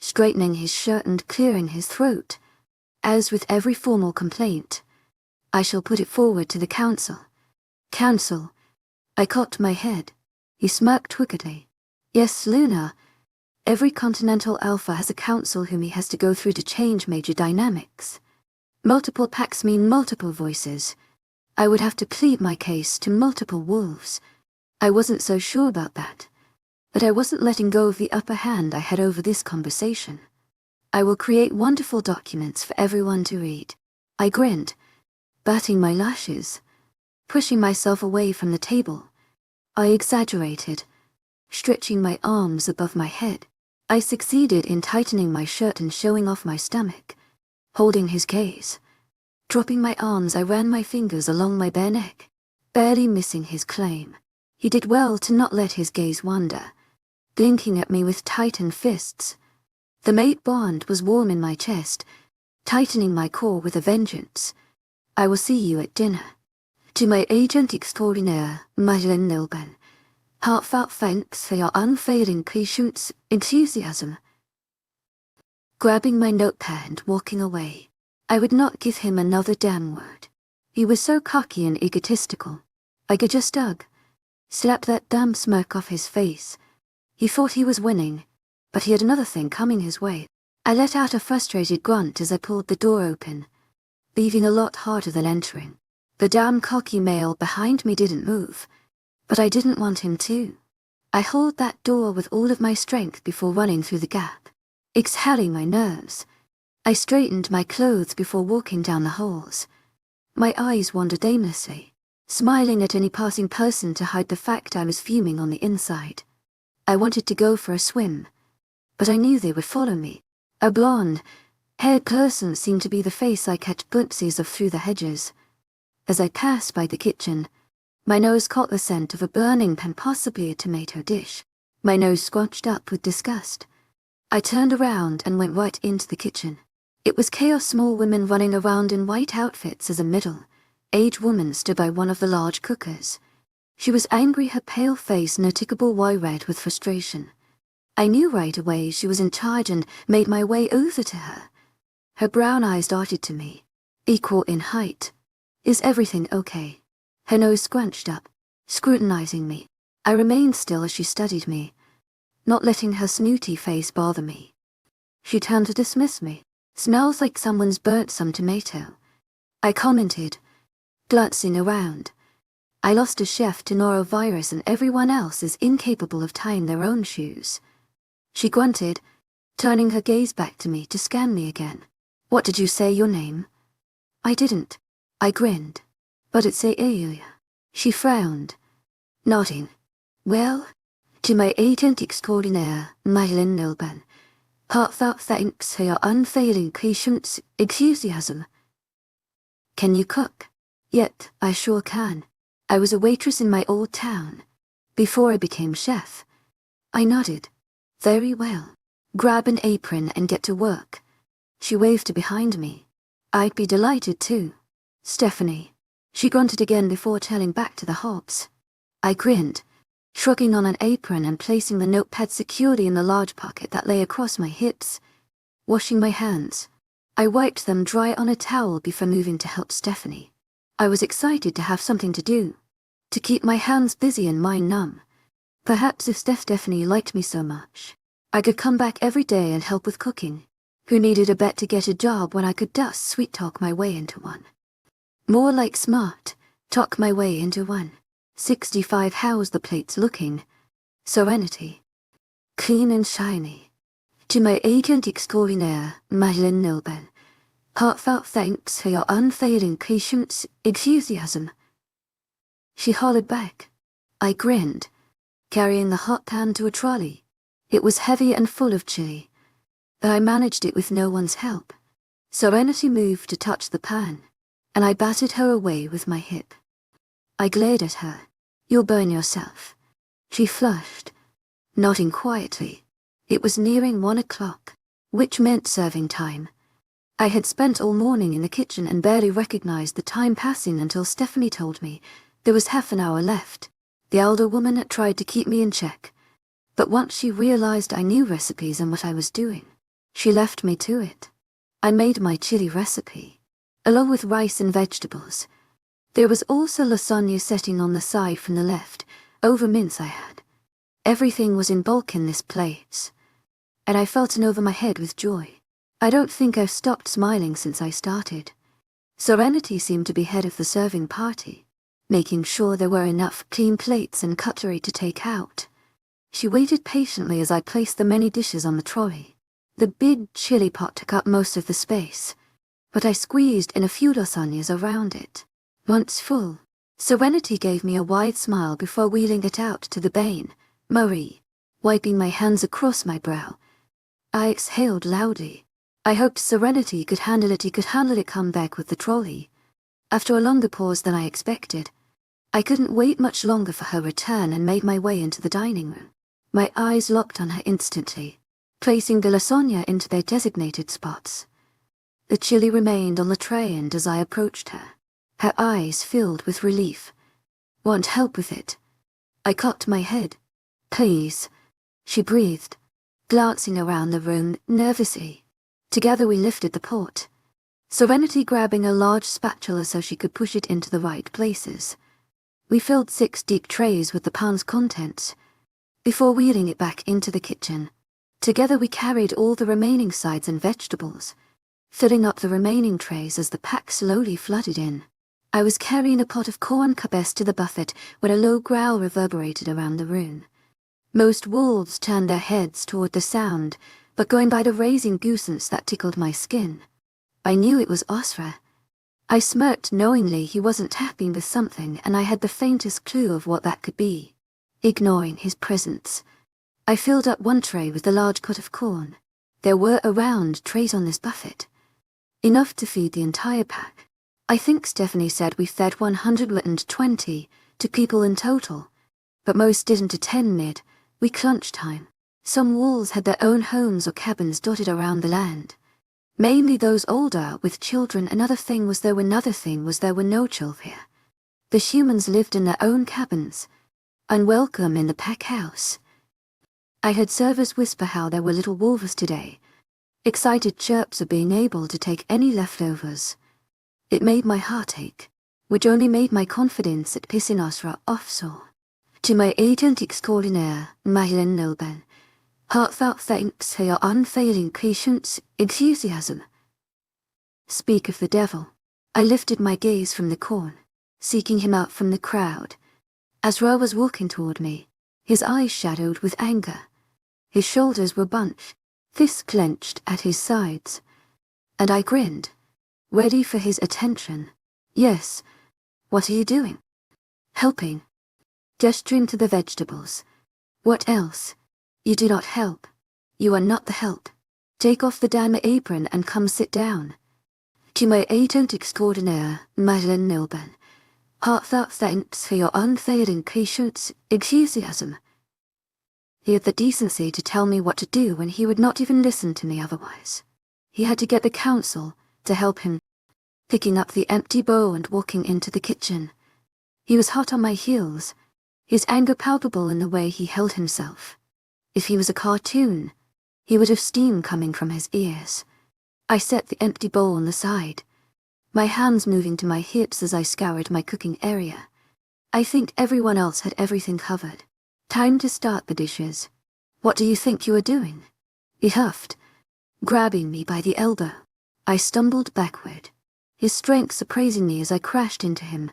straightening his shirt and clearing his throat. As with every formal complaint, I shall put it forward to the council. Council, I cocked my head. He smirked wickedly. Yes, Luna. Every Continental Alpha has a council whom he has to go through to change major dynamics. Multiple packs mean multiple voices. I would have to plead my case to multiple wolves. I wasn't so sure about that. But I wasn't letting go of the upper hand I had over this conversation. I will create wonderful documents for everyone to read. I grinned, batting my lashes, pushing myself away from the table. I exaggerated, stretching my arms above my head. I succeeded in tightening my shirt and showing off my stomach, holding his gaze. Dropping my arms, I ran my fingers along my bare neck, barely missing his claim. He did well to not let his gaze wander, blinking at me with tightened fists. The mate bond was warm in my chest, tightening my core with a vengeance. I will see you at dinner. To my agent extraordinaire, 𝐊𝐿𝐬, heartfelt thanks for your unfailing patience, enthusiasm. Grabbing my notepad and walking away, I would not give him another damn word. He was so cocky and egotistical. I could just slap that damn smirk off his face. He thought he was winning, but he had another thing coming his way. I let out a frustrated grunt as I pulled the door open, leaving a lot harder than entering. The damn cocky male behind me didn't move, but I didn't want him to. I held that door with all of my strength before running through the gap, exhaling my nerves. I straightened my clothes before walking down the halls. My eyes wandered aimlessly, smiling at any passing person to hide the fact I was fuming on the inside. I wanted to go for a swim, but I knew they would follow me. A blonde-haired person seemed to be the face I catch glimpses of through the hedges. As I passed by the kitchen, my nose caught the scent of a burning pan, possibly a tomato dish. My nose scrunched up with disgust. I turned around and went right into the kitchen. It was chaos, small women running around in white outfits as a middle-aged woman stood by one of the large cookers. She was angry, her pale face noticeable red with frustration. I knew right away she was in charge and made my way over to her. Her brown eyes darted to me, equal in height. Is everything okay? Her nose scrunched up, scrutinizing me. I remained still as she studied me, not letting her snooty face bother me. She turned to dismiss me. Smells like someone's burnt some tomato, I commented, glancing around. I lost a chef to norovirus and everyone else is incapable of tying their own shoes. She grunted, turning her gaze back to me to scan me again. What did you say your name? I didn't. I grinned. But it's 𝐊𝐢𝐬. She frowned, nodding. Well, to my agent extraordinaire, 𝐊𝐿𝐬, heartfelt thanks for your unfailing patience, enthusiasm. Can you cook? Yet, I sure can. I was a waitress in my old town, before I became chef. I nodded. Very well. Grab an apron and get to work. She waved to behind me. I'd be delighted too. Stephanie. She grunted again before turning back to the hobs. I grinned, shrugging on an apron and placing the notepad securely in the large pocket that lay across my hips. Washing my hands, I wiped them dry on a towel before moving to help Stephanie. I was excited to have something to do, to keep my hands busy and mind numb. Perhaps if Stephanie liked me so much, I could come back every day and help with cooking. Who needed a bet to get a job when I could just sweet-talk my way into one? More like smart-talk my way into one. 65. How's the plates looking? Serenity. Clean and shiny. To my agent extraordinaire, 𝐊𝐿𝐬, heartfelt thanks for your unfailing patience, enthusiasm. She hollered back. I grinned, carrying the hot pan to a trolley. It was heavy and full of chili, but I managed it with no one's help. Serenity moved to touch the pan, and I batted her away with my hip. I glared at her. You'll burn yourself. She flushed, nodding quietly. It was nearing 1 o'clock, which meant serving time. I had spent all morning in the kitchen and barely recognized the time passing until Stephanie told me there was half an hour left. The elder woman had tried to keep me in check, but once she realized I knew recipes and what I was doing, she left me to it. I made my chili recipe, along with rice and vegetables, There was also lasagna setting on the side from the left, over mince I had. Everything was in bulk in this place, and I felt in over my head with joy. I don't think I've stopped smiling since I started. Serenity seemed to be head of the serving party, making sure there were enough clean plates and cutlery to take out. She waited patiently as I placed the many dishes on the trolley. The big chili pot took up most of the space, but I squeezed in a few lasagnas around it. Once full, Serenity gave me a wide smile before wheeling it out to the Bane, Marie, wiping my hands across my brow. I exhaled loudly. I hoped Serenity could handle it come back with the trolley. After a longer pause than I expected, I couldn't wait much longer for her return and made my way into the dining room. My eyes locked on her instantly, placing the lasagna into their designated spots. The chili remained on the tray, and as I approached her, her eyes filled with relief. "Want help with it?" I cocked my head. "Please," she breathed, glancing around the room nervously. Together we lifted the pot, Serenity grabbing a large spatula so she could push it into the right places. We filled 6 deep trays with the pan's contents, before wheeling it back into the kitchen. Together we carried all the remaining sides and vegetables, filling up the remaining trays as the pack slowly flooded in. I was carrying a pot of corn cabez to the buffet when a low growl reverberated around the room. Most wolves turned their heads toward the sound, but going by the raising goosens that tickled my skin, I knew it was 𝐊𝐲𝐬. I smirked knowingly he wasn't tapping with something, and I had the faintest clue of what that could be. Ignoring his presence, I filled up one tray with the large pot of corn. There were around trays on this buffet, enough to feed the entire pack. I think Stephanie said we fed 120 to people in total, but most didn't attend mid. We clunch time. Some wolves had their own homes or cabins dotted around the land, mainly those older with children. Another thing was there were no children here. The humans lived in their own cabins, unwelcome in the pack house. I heard servers whisper how there were little wolves today, excited chirps of being able to take any leftovers. It made my heart ache, which only made my confidence at pissing Asra off so. To my 𝐊𝐢𝐳𝐬 𝐑𝐞𝐬, heartfelt thanks for your unfailing patience, enthusiasm. Speak of the devil. I lifted my gaze from the corn, seeking him out from the crowd. Asra was walking toward me, his eyes shadowed with anger. His shoulders were bunched, fists clenched at his sides, and I grinned, ready for his attention. "Yes, what are you doing?" "Helping." Gesturing to the vegetables. "What else? You do not help. You are not the help. Take off the damn apron and come sit down." To my agent extraordinaire, 𝐊𝐢𝐬𝐬, heartfelt thanks for your unfailing patience, enthusiasm. He had the decency to tell me what to do when he would not even listen to me otherwise. He had to get the council to help him. Picking up the empty bowl and walking into the kitchen. He was hot on my heels, his anger palpable in the way he held himself. If he was a cartoon, he would have steam coming from his ears. I set the empty bowl on the side, my hands moving to my hips as I scoured my cooking area. I think everyone else had everything covered. Time to start the dishes. "What do you think you are doing?" He huffed, grabbing me by the elbow. I stumbled backward, his strength surprising me as I crashed into him.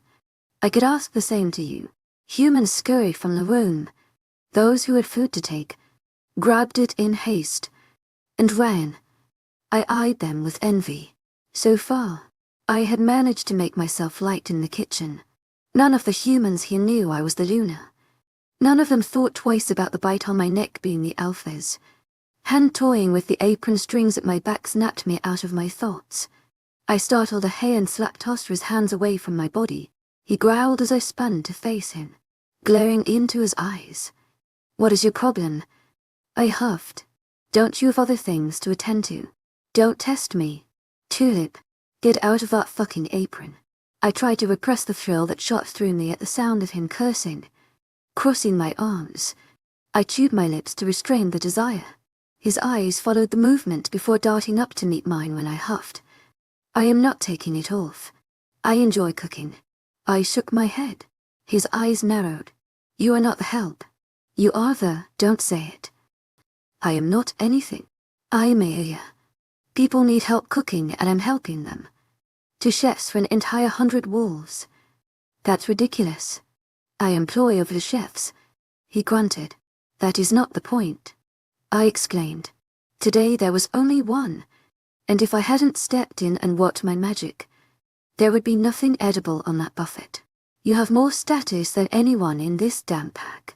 "I could ask the same to you." Humans scurried from the room. Those who had food to take grabbed it in haste and ran. I eyed them with envy. So far, I had managed to make myself light in the kitchen. None of the humans here knew I was the Luna. None of them thought twice about the bite on my neck being the Alpha's. Hand toying with the apron strings at my back snapped me out of my thoughts. I startled ahead and slapped 𝐊𝐲𝐬's hands away from my body. He growled as I spun to face him, glaring into his eyes. "What is your problem?" I huffed. "Don't you have other things to attend to? Don't test me. Tulip, get out of that fucking apron." I tried to repress the thrill that shot through me at the sound of him cursing. Crossing my arms, I chewed my lips to restrain the desire. His eyes followed the movement before darting up to meet mine when I huffed. "I am not taking it off. I enjoy cooking. I shook my head. His eyes narrowed. You are not the help. You are the, don't say it. I am not anything. 𝐿𝐤𝐬𝐩𝐿. People need help cooking and I'm helping them. 2 chefs for an entire 100 wolves. That's ridiculous. I employ over the chefs. He grunted. That is not the point. I exclaimed. Today there was only one, and if I hadn't stepped in and worked my magic, there would be nothing edible on that buffet. You have more status than anyone in this damn pack.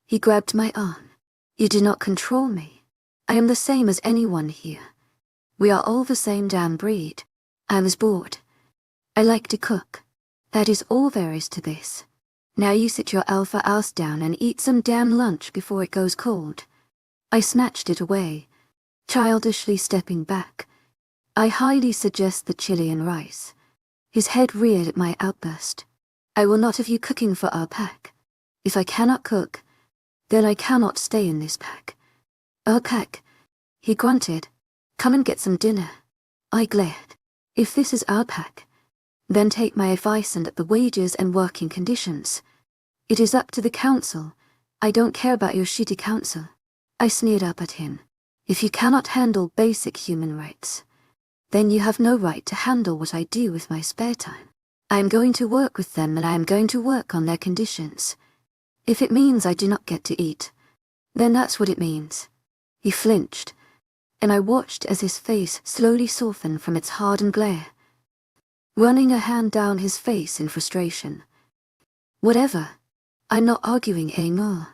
He grabbed my arm. You do not control me. I am the same as anyone here. We are all the same damn breed. I was bored. I like to cook. That is all there is to this. Now you sit your alpha ass down and eat some damn lunch before it goes cold. I snatched it away, childishly stepping back. I highly suggest the chili and rice. His head reared at my outburst. I will not have you cooking for our pack. If I cannot cook, then I cannot stay in this pack. Our pack, he grunted. Come and get some dinner. I glared. If this is our pack, then take my advice and the wages and working conditions. It is up to the council. I don't care about your shitty council. I sneered up at him. If you cannot handle basic human rights, then you have no right to handle what I do with my spare time. I am going to work with them and I am going to work on their conditions. If it means I do not get to eat, then that's what it means. He flinched, and I watched as his face slowly softened from its hardened glare, running a hand down his face in frustration. Whatever. I'm not arguing anymore.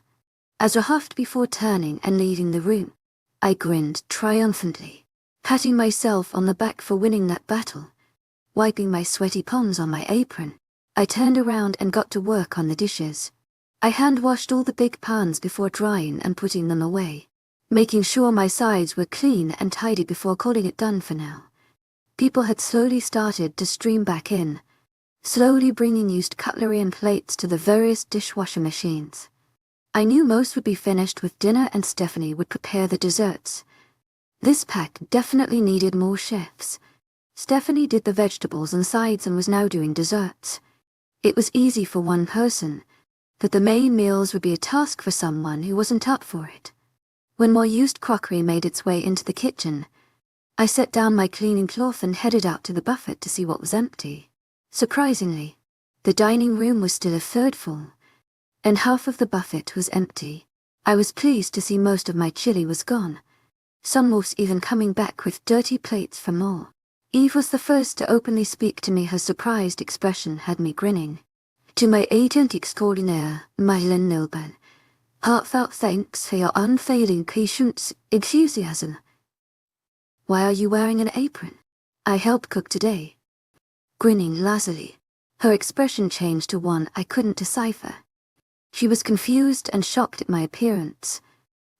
As I huffed before turning and leaving the room, I grinned triumphantly, patting myself on the back for winning that battle. Wiping my sweaty palms on my apron, I turned around and got to work on the dishes. I hand-washed all the big pans before drying and putting them away, making sure my sides were clean and tidy before calling it done for now. People had slowly started to stream back in, slowly bringing used cutlery and plates to the various dishwasher machines. I knew most would be finished with dinner and Stephanie would prepare the desserts. This pack definitely needed more chefs. Stephanie did the vegetables and sides and was now doing desserts. It was easy for one person, but the main meals would be a task for someone who wasn't up for it. When more used crockery made its way into the kitchen, I set down my cleaning cloth and headed out to the buffet to see what was empty. Surprisingly, the dining room was still a third full, and half of the buffet was empty. I was pleased to see most of my chili was gone. Some was even coming back with dirty plates for more. Eve was the first to openly speak to me. Her surprised expression had me grinning. To my authentic 𝐊𝐢𝐬𝐬 𝐿𝐤𝐬𝐬, heartfelt thanks for your unfailing patience, enthusiasm. Why are you wearing an apron? I helped cook today. Grinning lazily, her expression changed to one I couldn't decipher. She was confused and shocked at my appearance,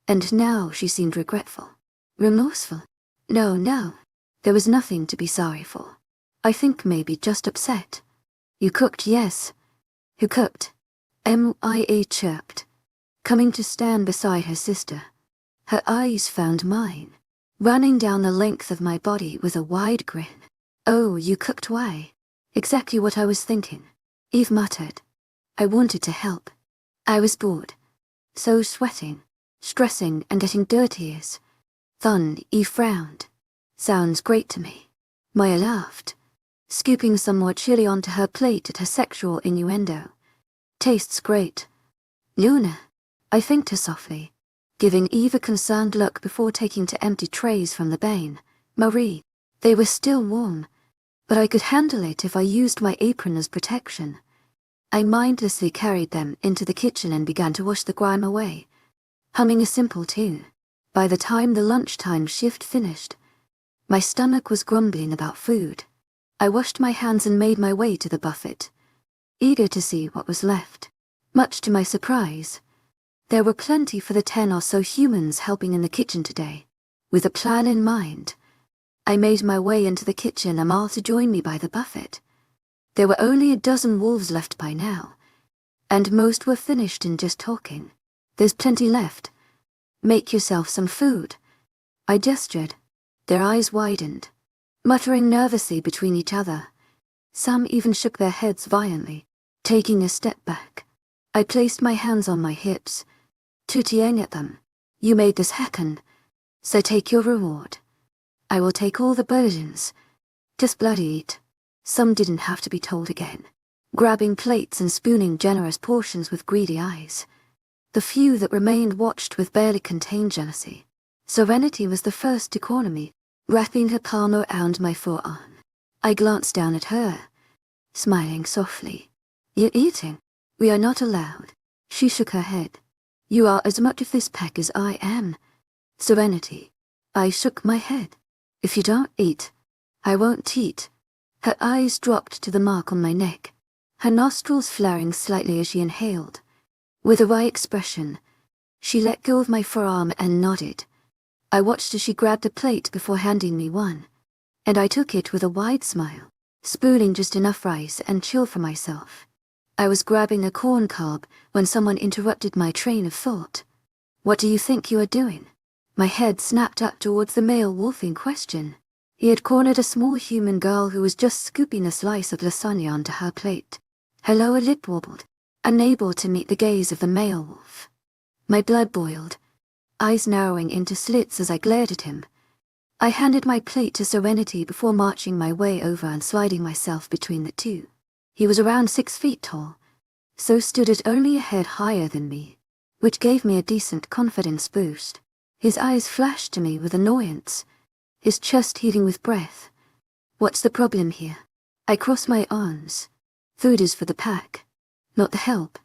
and now she seemed regretful. Remorseful? No. There was nothing to be sorry for. I think maybe just upset. You cooked, yes. Who cooked? 𝐿𝐤𝐬𝐸 chirped, coming to stand beside her sister. Her eyes found mine, running down the length of my body with a wide grin. Oh, you cooked, why? Exactly what I was thinking. Eve muttered. I wanted to help. I was bored. So sweating, stressing and getting dirty is fun. Eve frowned. Sounds great to me. Maya laughed, scooping some more chili onto her plate at her sexual innuendo. Tastes great. Luna, I thanked her softly, giving Eve a concerned look before taking to empty trays from the bin. Marie, they were still warm, but I could handle it if I used my apron as protection. I mindlessly carried them into the kitchen and began to wash the grime away, humming a simple tune. By the time the lunchtime shift finished, my stomach was grumbling about food. I washed my hands and made my way to the buffet, eager to see what was left. Much to my surprise, there were plenty for the 10 or so humans helping in the kitchen today. With a plan in mind, I made my way into the kitchen and Amal to join me by the buffet. There were only a dozen wolves left by now, and most were finished in just talking. There's plenty left. Make yourself some food. I gestured. Their eyes widened, muttering nervously between each other. Some even shook their heads violently, taking a step back. I placed my hands on my hips, tootying at them. You made this happen, so take your reward. I will take all the burdens. Just bloody eat. Some didn't have to be told again, grabbing plates and spooning generous portions with greedy eyes. The few that remained watched with barely contained jealousy. Serenity was the first to corner me, wrapping her palm around my forearm. I glanced down at her, smiling softly. You're eating. We are not allowed. She shook her head. You are as much of this pack as I am. Serenity. I shook my head. If you don't eat, I won't eat. Her eyes dropped to the mark on my neck, her nostrils flaring slightly as she inhaled. With a wry expression, she let go of my forearm and nodded. I watched as she grabbed a plate before handing me one, and I took it with a wide smile, spooning just enough rice and chill for myself. I was grabbing a corn cob when someone interrupted my train of thought. What do you think you are doing? My head snapped up towards the male wolf in question. He had cornered a small human girl who was just scooping a slice of lasagna onto her plate. Her lower lip wobbled, unable to meet the gaze of the male wolf. My blood boiled, eyes narrowing into slits as I glared at him. I handed my plate to Serenity before marching my way over and sliding myself between the two. He was around 6 feet tall, so stood at only a head higher than me, which gave me a decent confidence boost. His eyes flashed to me with annoyance, his chest heaving with breath. What's the problem here? I crossed my arms. Food is for the pack, not the help.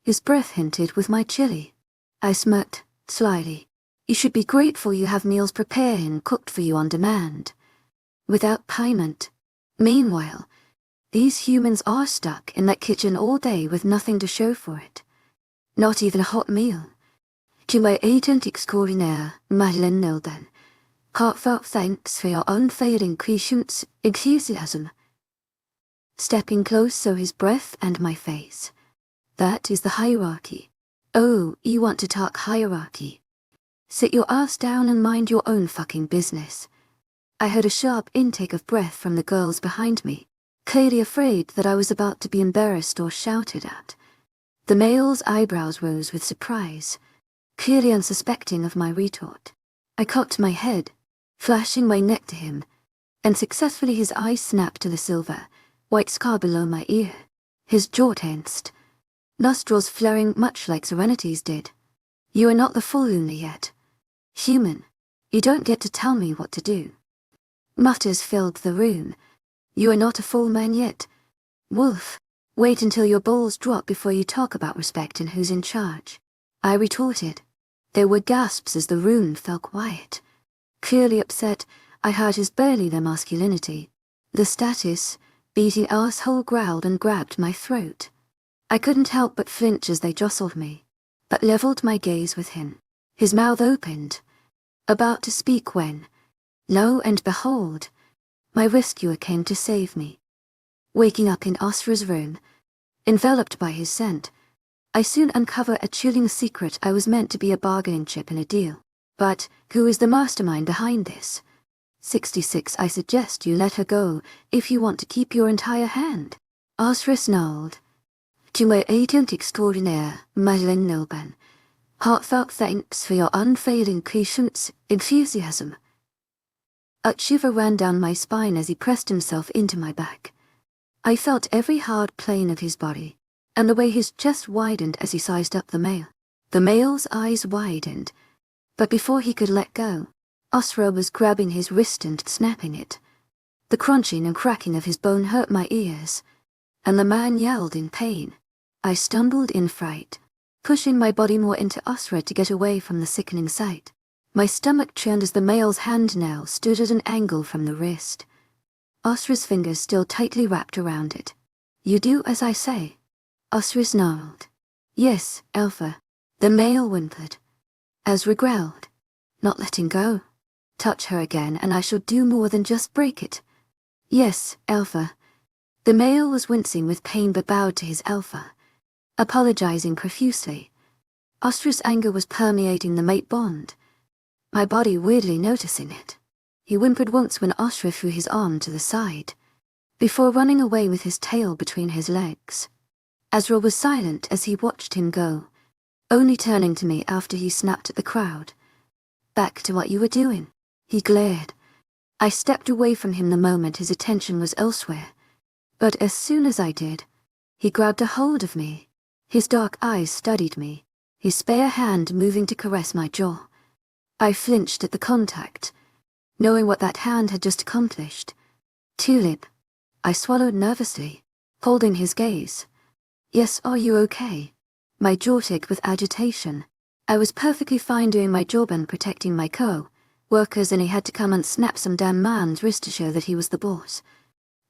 His breath hinted with my chili. I smirked slyly. You should be grateful you have meals prepared and cooked for you on demand, without payment. Meanwhile, these humans are stuck in that kitchen all day with nothing to show for it. Not even a hot meal. 𝐊𝐢𝐧𝐼𝐴 𝐷𝐿𝐿𝐿. Heartfelt thanks for your unfailing patience, enthusiasm. Stepping close so his breath and my face. That is the hierarchy. Oh, you want to talk hierarchy? Sit your ass down and mind your own fucking business. I heard a sharp intake of breath from the girls behind me, clearly afraid that I was about to be embarrassed or shouted at. The male's eyebrows rose with surprise, clearly unsuspecting of my retort. I cocked my head, flashing my neck to him, and successfully his eyes snapped to the silver, white scar below my ear. His jaw tensed, nostrils flaring much like Serenity's did. You are not the full Luna yet. Human, you don't get to tell me what to do. Mutters filled the room. You are not a full man yet. Wolf, wait until your balls drop before you talk about respect and who's in charge. I retorted. There were gasps as the room fell quiet. Clearly upset, I heard his barely their masculinity. The status, beating asshole growled and grabbed my throat. I couldn't help but flinch as they jostled me, but leveled my gaze with him. His mouth opened, about to speak when, lo and behold, my rescuer came to save me. Waking up in 𝐿𝐢𝐴's room, enveloped by his scent, I soon uncover a chilling secret. I was meant to be a bargaining chip in a deal. But who is the mastermind behind this? 66. I suggest you let her go if you want to keep your entire hand. 𝐿𝐢𝐴 snarled. 𝐊𝐢𝐳𝐸 𝐷𝐿𝐿𝐿. Heartfelt thanks for your unfailing patience, enthusiasm. A shiver ran down my spine as he pressed himself into my back. I felt every hard plane of his body, and the way his chest widened as he sized up the male. The male's eyes widened, but before he could let go, 𝐿𝐢𝐴 was grabbing his wrist and snapping it. The crunching and cracking of his bone hurt my ears, and the man yelled in pain. I stumbled in fright, pushing my body more into 𝐿𝐢𝐴 to get away from the sickening sight. My stomach churned as the male's hand now stood at an angle from the wrist. 𝐿𝐢𝐴's fingers still tightly wrapped around it. You do as I say. 𝐿𝐢𝐴 snarled. Yes, Alpha. The male whimpered. Ezra growled. Not letting go. Touch her again and I shall do more than just break it. Yes, Alpha. The male was wincing with pain but bowed to his alpha, apologizing profusely. 𝐿𝐢𝐴's anger was permeating the mate bond, my body weirdly noticing it. He whimpered once when 𝐿𝐢𝐴 threw his arm to the side. before running away with his tail between his legs. 𝐊𝐲𝐬 was silent as he watched him go, only turning to me after he snapped at the crowd. "Back to what you were doing," he glared. I stepped away from him the moment his attention was elsewhere, but as soon as I did, he grabbed a hold of me. His dark eyes studied me, his spare hand moving to caress my jaw. I flinched at the contact, knowing what that hand had just accomplished. "Tulip," I swallowed nervously, holding his gaze. "Yes, are you okay?" My jaw ticked with agitation. I was perfectly fine doing my job and protecting my co-workers, and he had to come and snap some damn man's wrist to show that he was the boss.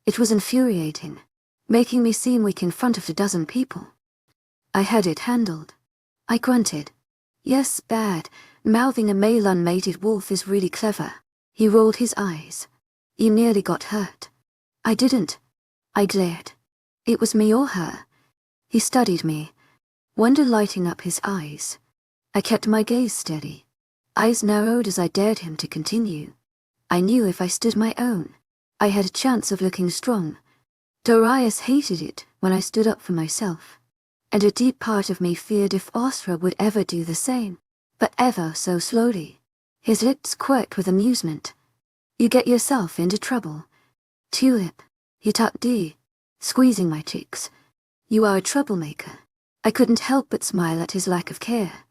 It was infuriating, making me seem weak in front of a dozen people. I had it handled. I grunted. "Yes, bad. Mouthing a male unmated wolf is really clever." He rolled his eyes. "You nearly got hurt." "I didn't." I glared. "It was me or her." He studied me, wonder lighting up his eyes. I kept my gaze steady, eyes narrowed as I dared him to continue. I knew if I stood my own, I had a chance of looking strong. Darius hated it when I stood up for myself, and a deep part of me feared if 𝐊𝐲𝐬 would ever do the same, but ever so slowly. His lips quirked with amusement. "You get yourself into trouble." "Tulip," he tapped D, squeezing my cheeks. "You are a troublemaker." I couldn't help but smile at his lack of care.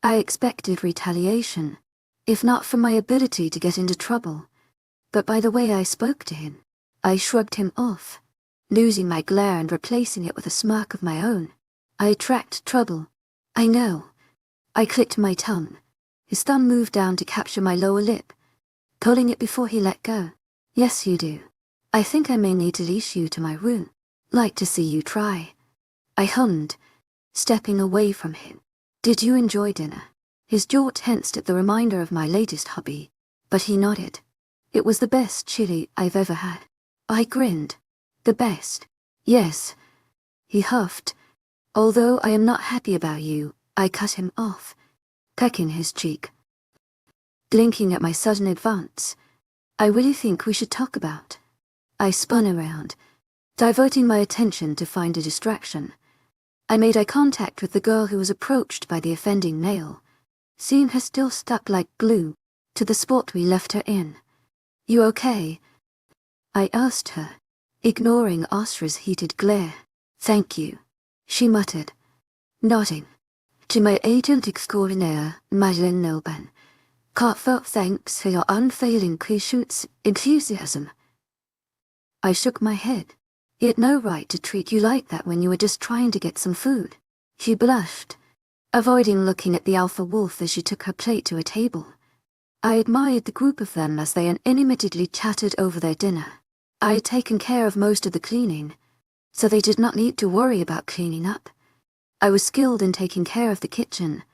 I expected retaliation, if not for my ability to get into trouble, but by the way I spoke to him. I shrugged him off, losing my glare and replacing it with a smirk of my own. "I attract trouble. I know." I clicked my tongue. His thumb moved down to capture my lower lip, pulling it before he let go. "Yes, you do. I think I may need to leash you to my room. Like to see you try." I hummed, stepping away from him. "Did you enjoy dinner?" His jaw tensed at the reminder of my latest hobby, but he nodded. "It was the best chili I've ever had." I grinned. "The best?" "Yes." He huffed. "Although I am not happy about you," I cut him off, pecking his cheek. Blinking at my sudden advance. "I really think we should talk about." I spun around, diverting my attention to find a distraction. I made eye contact with the girl who was approached by the offending nail, seeing her still stuck like glue to the spot we left her in. "You okay?" I asked her, ignoring 𝐊𝐲𝐬's heated glare. "Thank you," she muttered, nodding. 𝐊𝐸𝐴𝐻𝐿 𝐷𝐿𝐿 Heartfelt thanks for your unfailing patience, enthusiasm. I shook my head. "He had no right to treat you like that when you were just trying to get some food." She blushed, avoiding looking at the alpha wolf as she took her plate to a table. I admired the group of them as they animatedly chattered over their dinner. I had taken care of most of the cleaning, so they did not need to worry about cleaning up. I was skilled in taking care of the kitchen,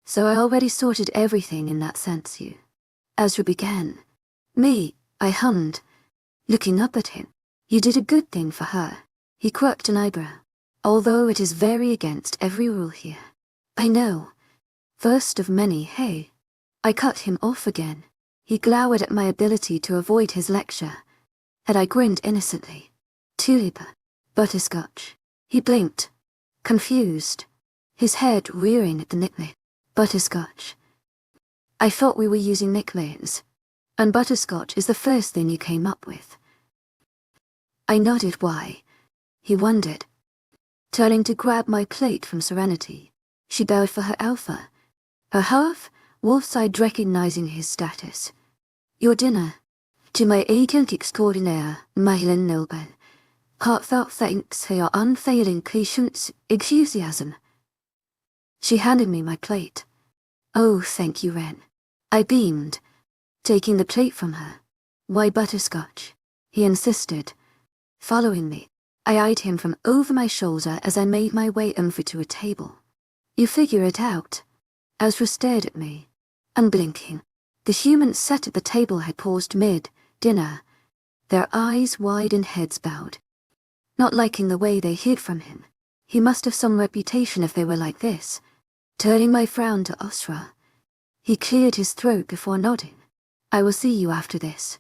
so I already sorted everything in that sense. 𝐊𝐲𝐬 began. "Me," I hummed, looking up at him. "You did a good thing for her." He quirked an eyebrow. "Although it is very against every rule here." "I know. First of many, hey?" I cut him off again. He glowered at my ability to avoid his lecture, and I grinned innocently. "Tulip, butterscotch." He blinked, confused, his head rearing at the nickname. "Butterscotch." I thought we were using nicknames, and butterscotch is the first thing you came up with. I nodded. "Why?" He wondered, turning to grab my plate from Serenity. She bowed for her alpha, her half wolf-side recognizing his status. "Your dinner. 𝐊𝐸𝐴𝐻𝐿 Heartfelt thanks for your unfailing patience, enthusiasm." She handed me my plate. "Oh, thank you, Ren." I beamed, taking the plate from her. "Why butterscotch?" he insisted, following me. I eyed him from over my shoulder as I made my way over to a table. "You figure it out." 𝐊𝐲𝐬 stared at me, unblinking. The humans sat at the table had paused mid-dinner, their eyes wide and heads bowed, not liking the way they hid from him. He must have some reputation if they were like this. Turning my frown to 𝐊𝐲𝐬, he cleared his throat before nodding. "I will see you after this.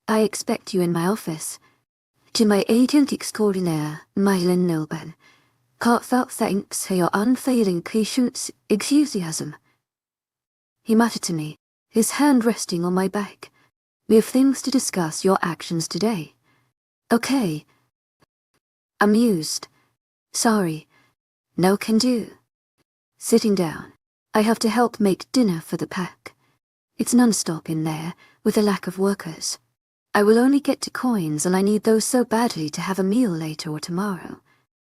I expect you in my office." To my agent extraordinaire, Mylan Nilben, heartfelt thanks for your unfailing patience, enthusiasm. He muttered to me, his hand resting on my back. We have things to discuss, your actions today. Okay. Amused. Sorry. No can do. Sitting down. I have to help make dinner for the pack. It's non-stop in there, with a lack of workers. I will only get to coins and I need those so badly to have a meal later or tomorrow.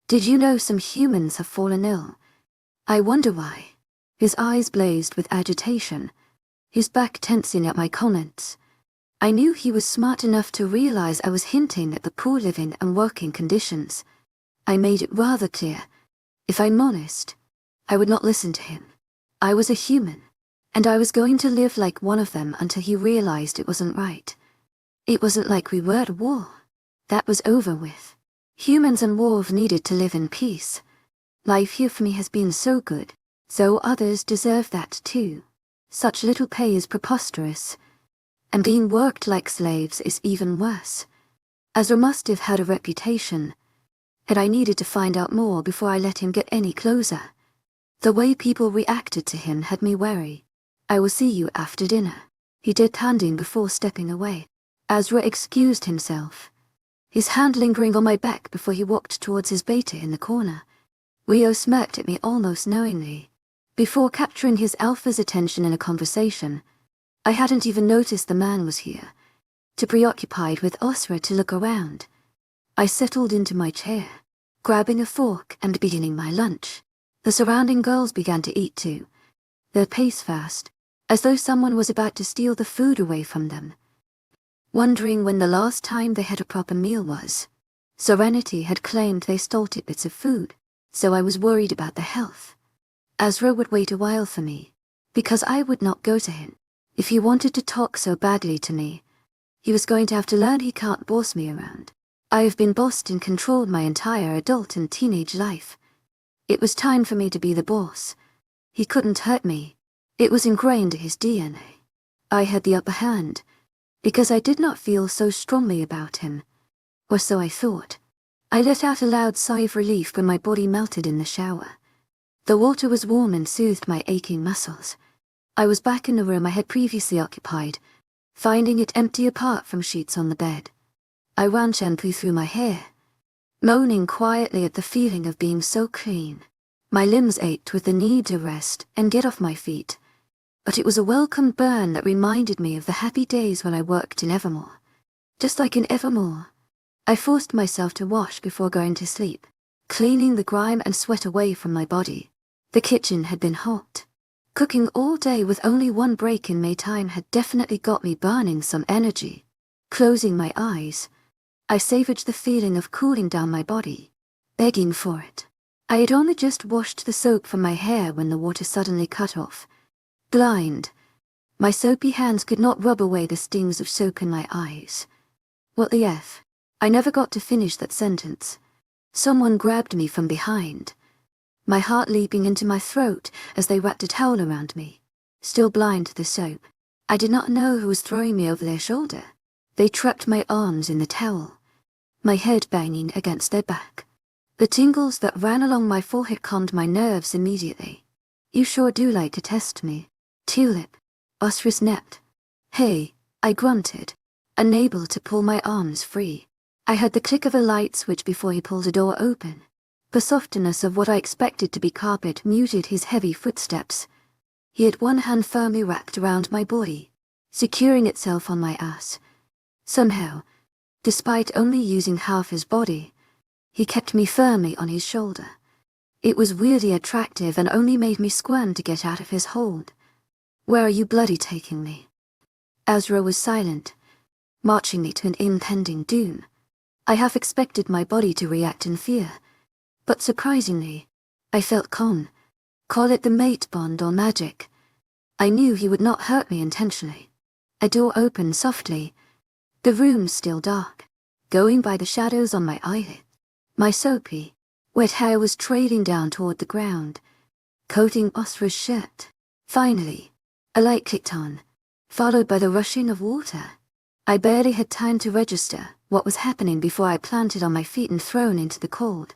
Did you know some humans have fallen ill? I wonder why. His eyes blazed with agitation, his back tensing at my comments. I knew he was smart enough to realize I was hinting at the poor living and working conditions. I made it rather clear. If I'm honest, I would not listen to him. I was a human, and I was going to live like one of them until he realized it wasn't right. It wasn't like we were at war. That was over with. Humans and wolves needed to live in peace. Life here for me has been so good, so others deserve that too. Such little pay is preposterous, and being worked like slaves is even worse. Ezra must have had a reputation, and I needed to find out more before I let him get any closer. The way people reacted to him had me wary. I will see you after dinner, he did, handing before stepping away. Ezra excused himself, his hand lingering on my back before he walked towards his beta in the corner. Rio smirked at me almost knowingly. Before capturing his alpha's attention in a conversation, I hadn't even noticed the man was here, too preoccupied with Osra to look around. I settled into my chair, grabbing a fork and beginning my lunch. The surrounding girls began to eat too, their pace fast, as though someone was about to steal the food away from them. Wondering when the last time they had a proper meal was. Serenity had claimed they stole tidbits of food, so I was worried about their health. Ezra would wait a while for me, because I would not go to him. If he wanted to talk so badly to me, he was going to have to learn he can't boss me around. I have been bossed and controlled my entire adult and teenage life. It was time for me to be the boss. He couldn't hurt me. It was ingrained in his DNA. I had the upper hand, because I did not feel so strongly about him, or so I thought. I let out a loud sigh of relief when my body melted in the shower. The water was warm and soothed my aching muscles. I was back in the room I had previously occupied, finding it empty apart from sheets on the bed. I ran shampoo through my hair, moaning quietly at the feeling of being so clean. My limbs ached with the need to rest and get off my feet, but it was a welcome burn that reminded me of the happy days when I worked in Evermore. Just like in Evermore, I forced myself to wash before going to sleep, cleaning the grime and sweat away from my body. The kitchen had been hot. Cooking all day with only one break in May time had definitely got me burning some energy. Closing my eyes, I savored the feeling of cooling down my body, begging for it. I had only just washed the soap from my hair when the water suddenly cut off. Blind, my soapy hands could not rub away the stings of soap in my eyes. What the F? I never got to finish that sentence. Someone grabbed me from behind, my heart leaping into my throat as they wrapped a towel around me. Still blind to the soap, I did not know who was throwing me over their shoulder. They trapped my arms in the towel, my head banging against their back. The tingles that ran along my forehead calmed my nerves immediately. You sure do like to test me. Tulip, Osra snapped. Hey, I grunted, unable to pull my arms free. I heard the click of a light switch before he pulled a door open. The softness of what I expected to be carpet muted his heavy footsteps. He had one hand firmly wrapped around my body, securing itself on my ass. Somehow, despite only using half his body, he kept me firmly on his shoulder. It was weirdly attractive and only made me squirm to get out of his hold. Where are you bloody taking me? Ezra was silent, marching me to an impending doom. I half expected my body to react in fear, but surprisingly, I felt calm. Call it the mate bond or magic. I knew he would not hurt me intentionally. A door opened softly, the room still dark, going by the shadows on my eyelid. My soapy, wet hair was trailing down toward the ground, coating Osra's shirt. Finally, a light clicked on, followed by the rushing of water. I barely had time to register what was happening before I planted on my feet and thrown into the cold.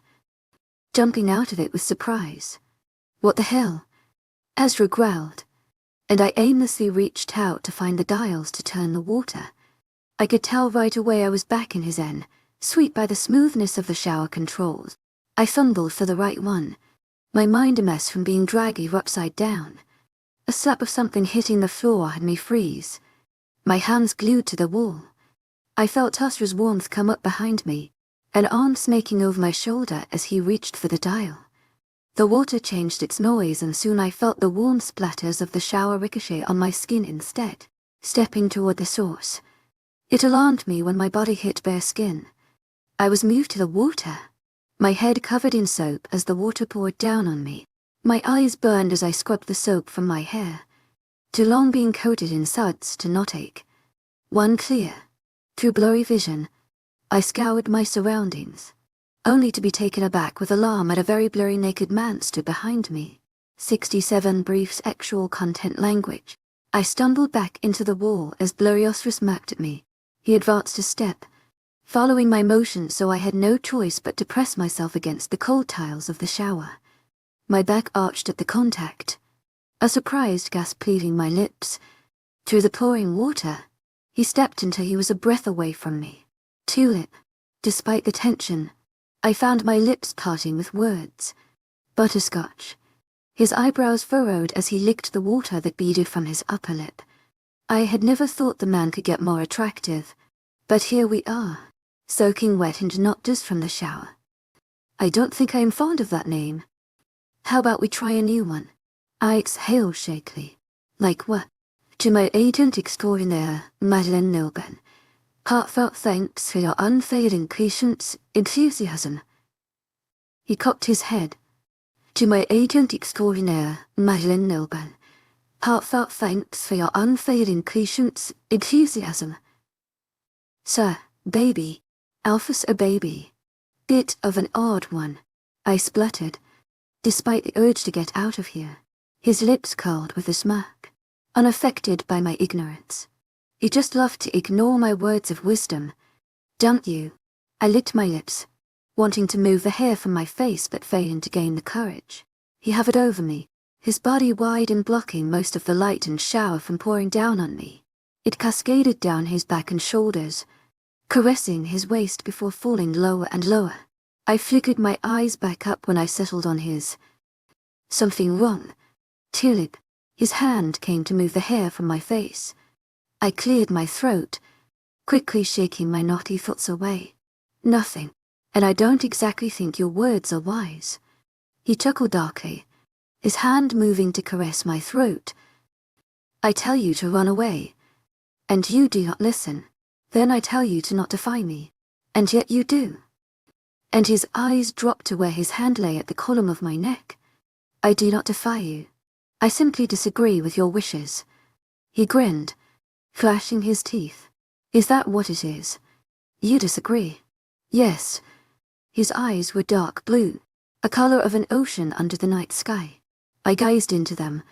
Jumping out of it with surprise. "What the hell?" Ezra growled, and I aimlessly reached out to find the dials to turn the water. I could tell right away I was back in his zen, sweet by the smoothness of the shower controls. I fumbled for the right one, my mind a mess from being draggy upside down. A slap of something hitting the floor had me freeze, my hands glued to the wall. I felt Ezra's warmth come up behind me, an arm snaking over my shoulder as he reached for the dial. The water changed its noise and soon I felt the warm splatters of the shower ricochet on my skin instead. Stepping toward the source, it alarmed me when my body hit bare skin. I was moved to the water, my head covered in soap as the water poured down on me. My eyes burned as I scrubbed the soap from my hair, too long being coated in suds to not ache. One clear, through blurry vision, I scoured my surroundings, only to be taken aback with alarm at a very blurry naked man stood behind me. 67 brief sexual content language. I stumbled back into the wall as Darius smacked at me. He advanced a step, following my motion, so I had no choice but to press myself against the cold tiles of the shower. My back arched at the contact, a surprised gasp leaving my lips. Through the pouring water, he stepped until he was a breath away from me. Tulip. Despite the tension, I found my lips parting with words. Butterscotch. His eyebrows furrowed as he licked the water that beaded from his upper lip. I had never thought the man could get more attractive, but here we are, soaking wet and not just from the shower. I don't think I am fond of that name. How about we try a new one? I exhaled shakily. Like what? To my agent extraordinaire, 𝐊𝐿𝐬𝐬. Heartfelt thanks for your unfailing patience, enthusiasm. He cocked his head. To my agent extraordinaire, 𝐊𝐿𝐬𝐬. Heartfelt thanks for your unfailing patience, enthusiasm. Sir, baby. Alpha's a baby. Bit of an odd one, I spluttered, despite the urge to get out of here. His lips curled with a smirk, unaffected by my ignorance. He just loved to ignore my words of wisdom. Don't you? I licked my lips, wanting to move the hair from my face but failing to gain the courage. He hovered over me, his body wide and blocking most of the light and shower from pouring down on me. It cascaded down his back and shoulders, caressing his waist before falling lower and lower. I flickered my eyes back up when I settled on his. Something wrong. Tulip. His hand came to move the hair from my face. I cleared my throat, quickly shaking my knotty thoughts away. Nothing, and I don't exactly think your words are wise. He chuckled darkly, his hand moving to caress my throat. I tell you to run away, and you do not listen. Then I tell you to not defy me, and yet you do. And his eyes dropped to where his hand lay at the column of my neck. I do not defy you. I simply disagree with your wishes. He grinned, flashing his teeth. Is that what it is? You disagree? Yes. His eyes were dark blue, a color of an ocean under the night sky. I gazed into them,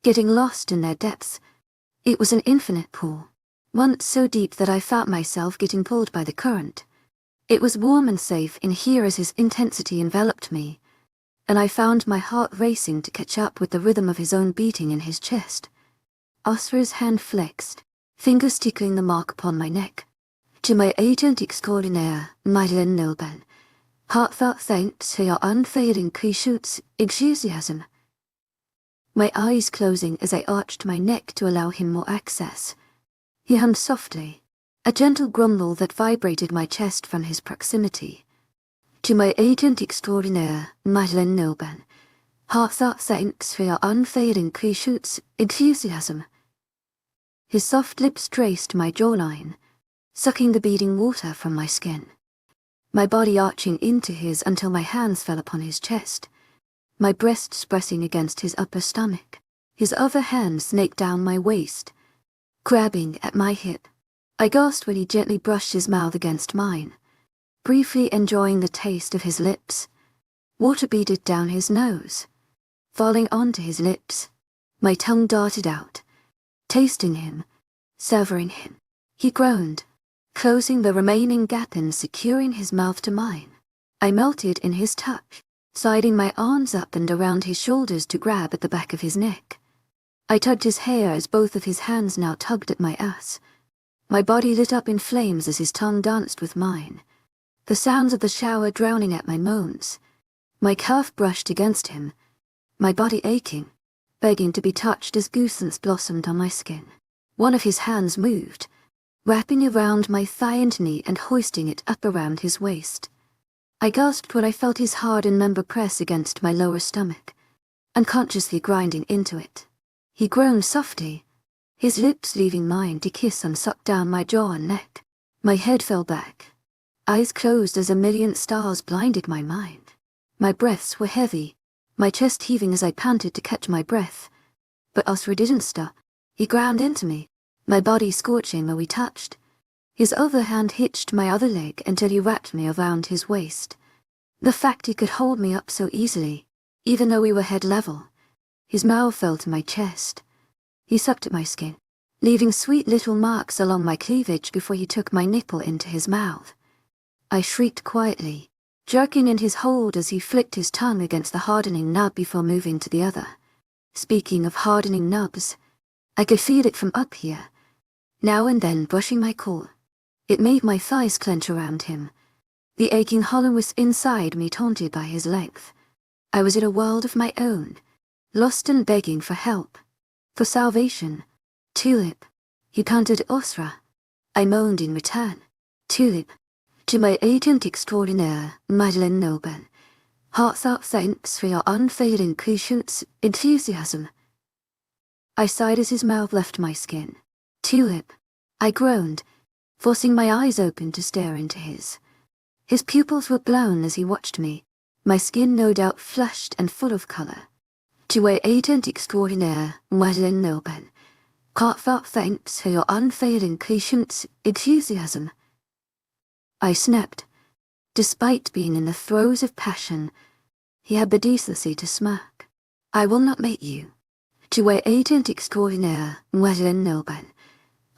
getting lost in their depths. It was an infinite pool, one so deep that I felt myself getting pulled by the current. It was warm and safe in here as his intensity enveloped me, and I found my heart racing to catch up with the rhythm of his own beating in his chest. Oscar's hand flexed, fingers tickling the mark upon my neck. To my agent extraordinaire, 𝐊𝐿𝐬𝐬. Heartfelt thanks for your unfailing patience, enthusiasm. My eyes closing as I arched my neck to allow him more access. He hummed softly, a gentle grumble that vibrated my chest from his proximity. To my agent extraordinaire, 𝐊𝐿𝐬𝐬. Heartfelt thanks for your unfailing patience, enthusiasm. His soft lips traced my jawline, sucking the beading water from my skin. My body arching into his until my hands fell upon his chest, my breasts pressing against his upper stomach. His other hand snaked down my waist, grabbing at my hip. I gasped when he gently brushed his mouth against mine, briefly enjoying the taste of his lips. Water beaded down his nose, falling onto his lips. My tongue darted out, tasting him, severing him. He groaned, closing the remaining gap and securing his mouth to mine. I melted in his touch, sliding my arms up and around his shoulders to grab at the back of his neck. I tugged his hair as both of his hands now tugged at my ass. My body lit up in flames as his tongue danced with mine, the sounds of the shower drowning out my moans. My calf brushed against him, my body aching, begging to be touched as goosebumps blossomed on my skin. One of his hands moved, wrapping around my thigh and knee and hoisting it up around his waist. I gasped when I felt his hardened member press against my lower stomach, unconsciously grinding into it. He groaned softly, his lips leaving mine to kiss and suck down my jaw and neck. My head fell back, eyes closed as a million stars blinded my mind. My breaths were heavy, my chest heaving as I panted to catch my breath. But Osra didn't stop. He ground into me, my body scorching where we touched. His other hand hitched my other leg until he wrapped me around his waist. The fact he could hold me up so easily, even though we were head level. His mouth fell to my chest. He sucked at my skin, leaving sweet little marks along my cleavage before he took my nipple into his mouth. I shrieked quietly, jerking in his hold as he flicked his tongue against the hardening nub before moving to the other. Speaking of hardening nubs, I could feel it from up here, now and then brushing my core. It made my thighs clench around him, the aching hollowness inside me taunted by his length. I was in a world of my own, lost and begging for help, for salvation. Tulip, he panted Osra. I moaned in return. Tulip, to my agent extraordinaire, Madeleine Noben, heartfelt thanks for your unfailing patience, enthusiasm. I sighed as his mouth left my skin. Tulip, I groaned, forcing my eyes open to stare into his. His pupils were blown as he watched me, my skin no doubt flushed and full of colour. To my agent extraordinaire, Madeleine Noben, heartfelt thanks for your unfailing patience, enthusiasm. I snapped. Despite being in the throes of passion, he had the decency to smirk. I will not mate you. To my agent extraordinaire, Madeleine Noben,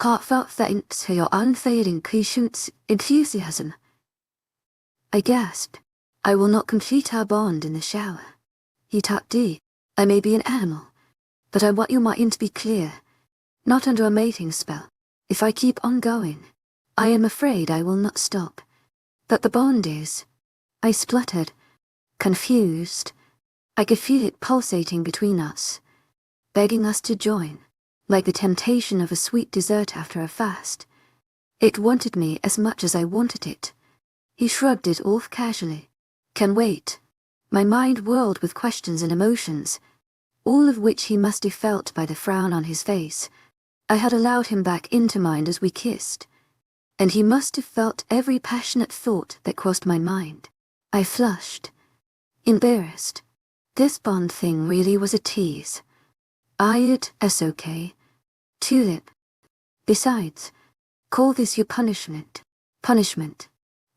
heartfelt thanks for your unfailing patience, enthusiasm. I gasped. I will not complete our bond in the shower. He tapped D. I may be an animal, but I want your mind to be clear. Not under a mating spell. If I keep on going, I am afraid I will not stop. But the bond is. I spluttered, confused. I could feel it pulsating between us, begging us to join, like the temptation of a sweet dessert after a fast. It wanted me as much as I wanted it. He shrugged it off casually. Can wait. My mind whirled with questions and emotions, all of which he must have felt by the frown on his face. I had allowed him back into mind as we kissed, and he must have felt every passionate thought that crossed my mind. I flushed, embarrassed. This bond thing really was a tease. 𝐊𝐢𝐬𝐧, Tulip. Besides, call this your punishment. Punishment.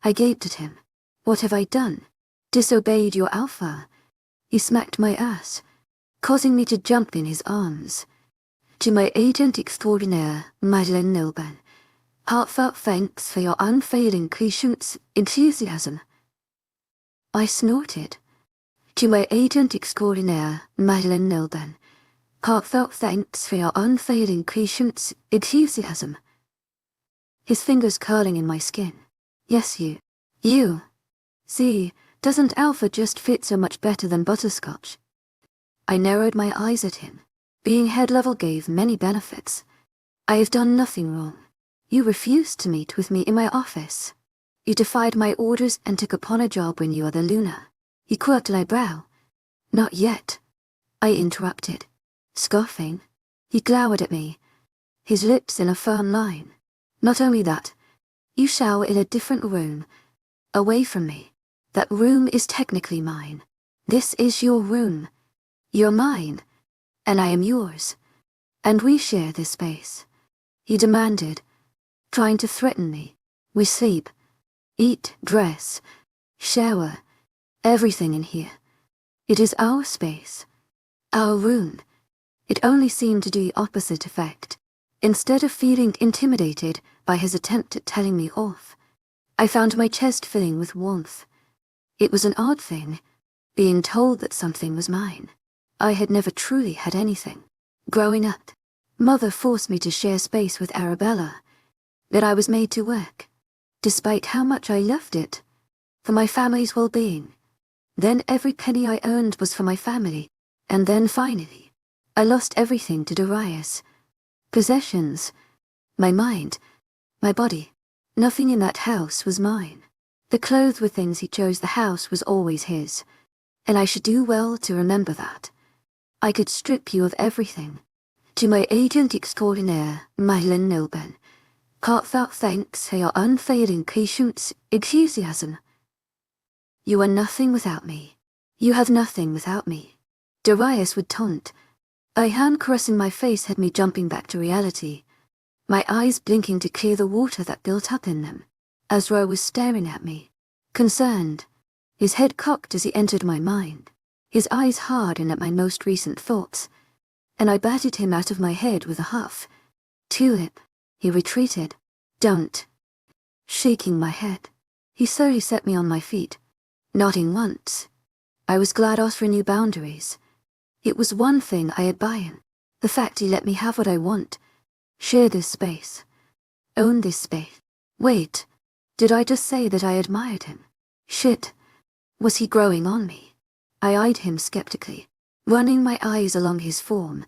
I gaped at him. What have I done? Disobeyed your alpha? He smacked my ass, causing me to jump in his arms. To my agent extraordinaire, Madeleine Noben, heartfelt thanks for your unfailing patience, enthusiasm. I snorted. To my agent extraordinaire, Madeleine Noben, heartfelt thanks for your unfailing patience, enthusiasm. His fingers curling in my skin. Yes, you. See, doesn't Alpha just fit so much better than butterscotch? I narrowed my eyes at him. Being head level gave many benefits. I have done nothing wrong. You refused to meet with me in my office. You defied my orders and took upon a job when you are the Luna. He quirked an eyebrow. Not yet. I interrupted, scoffing. He glowered at me, his lips in a firm line. Not only that, you shower in a different room, away from me. That room is technically mine. This is your room. You're mine, and I am yours. And we share this space. He demanded, trying to threaten me. We sleep, eat, dress, shower, everything in here. It is our space, our room. It only seemed to do the opposite effect. Instead of feeling intimidated, by his attempt at telling me off. I found my chest filling with warmth. It was an odd thing, being told that something was mine. I had never truly had anything. Growing up, Mother forced me to share space with Arabella, that I was made to work, despite how much I loved it, for my family's well-being. Then every penny I earned was for my family, and then finally, I lost everything to Darius. Possessions, my mind, my body. Nothing in that house was mine. The clothes were things he chose, the house was always his, and I should do well to remember that. I could strip you of everything. To my 𝐊𝐢𝐳𝐳 𝐊𝐢𝐳𝐬 heartfelt thanks for your unfailing patience, enthusiasm. You are nothing without me. You have nothing without me. Darius would taunt. A hand caressing my face had me jumping back to reality, my eyes blinking to clear the water that built up in them. 𝐊𝐲 was staring at me, concerned, his head cocked as he entered my mind, his eyes hard and at my most recent thoughts, and I batted him out of my head with a huff. Tulip, he retreated. Don't. Shaking my head, he slowly set me on my feet, nodding once. I was glad Osra knew boundaries. It was one thing I admire, the fact he let me have what I want, share this space, own this space. Wait, did I just say that I admired him? Shit, was he growing on me? I eyed him skeptically, running my eyes along his form,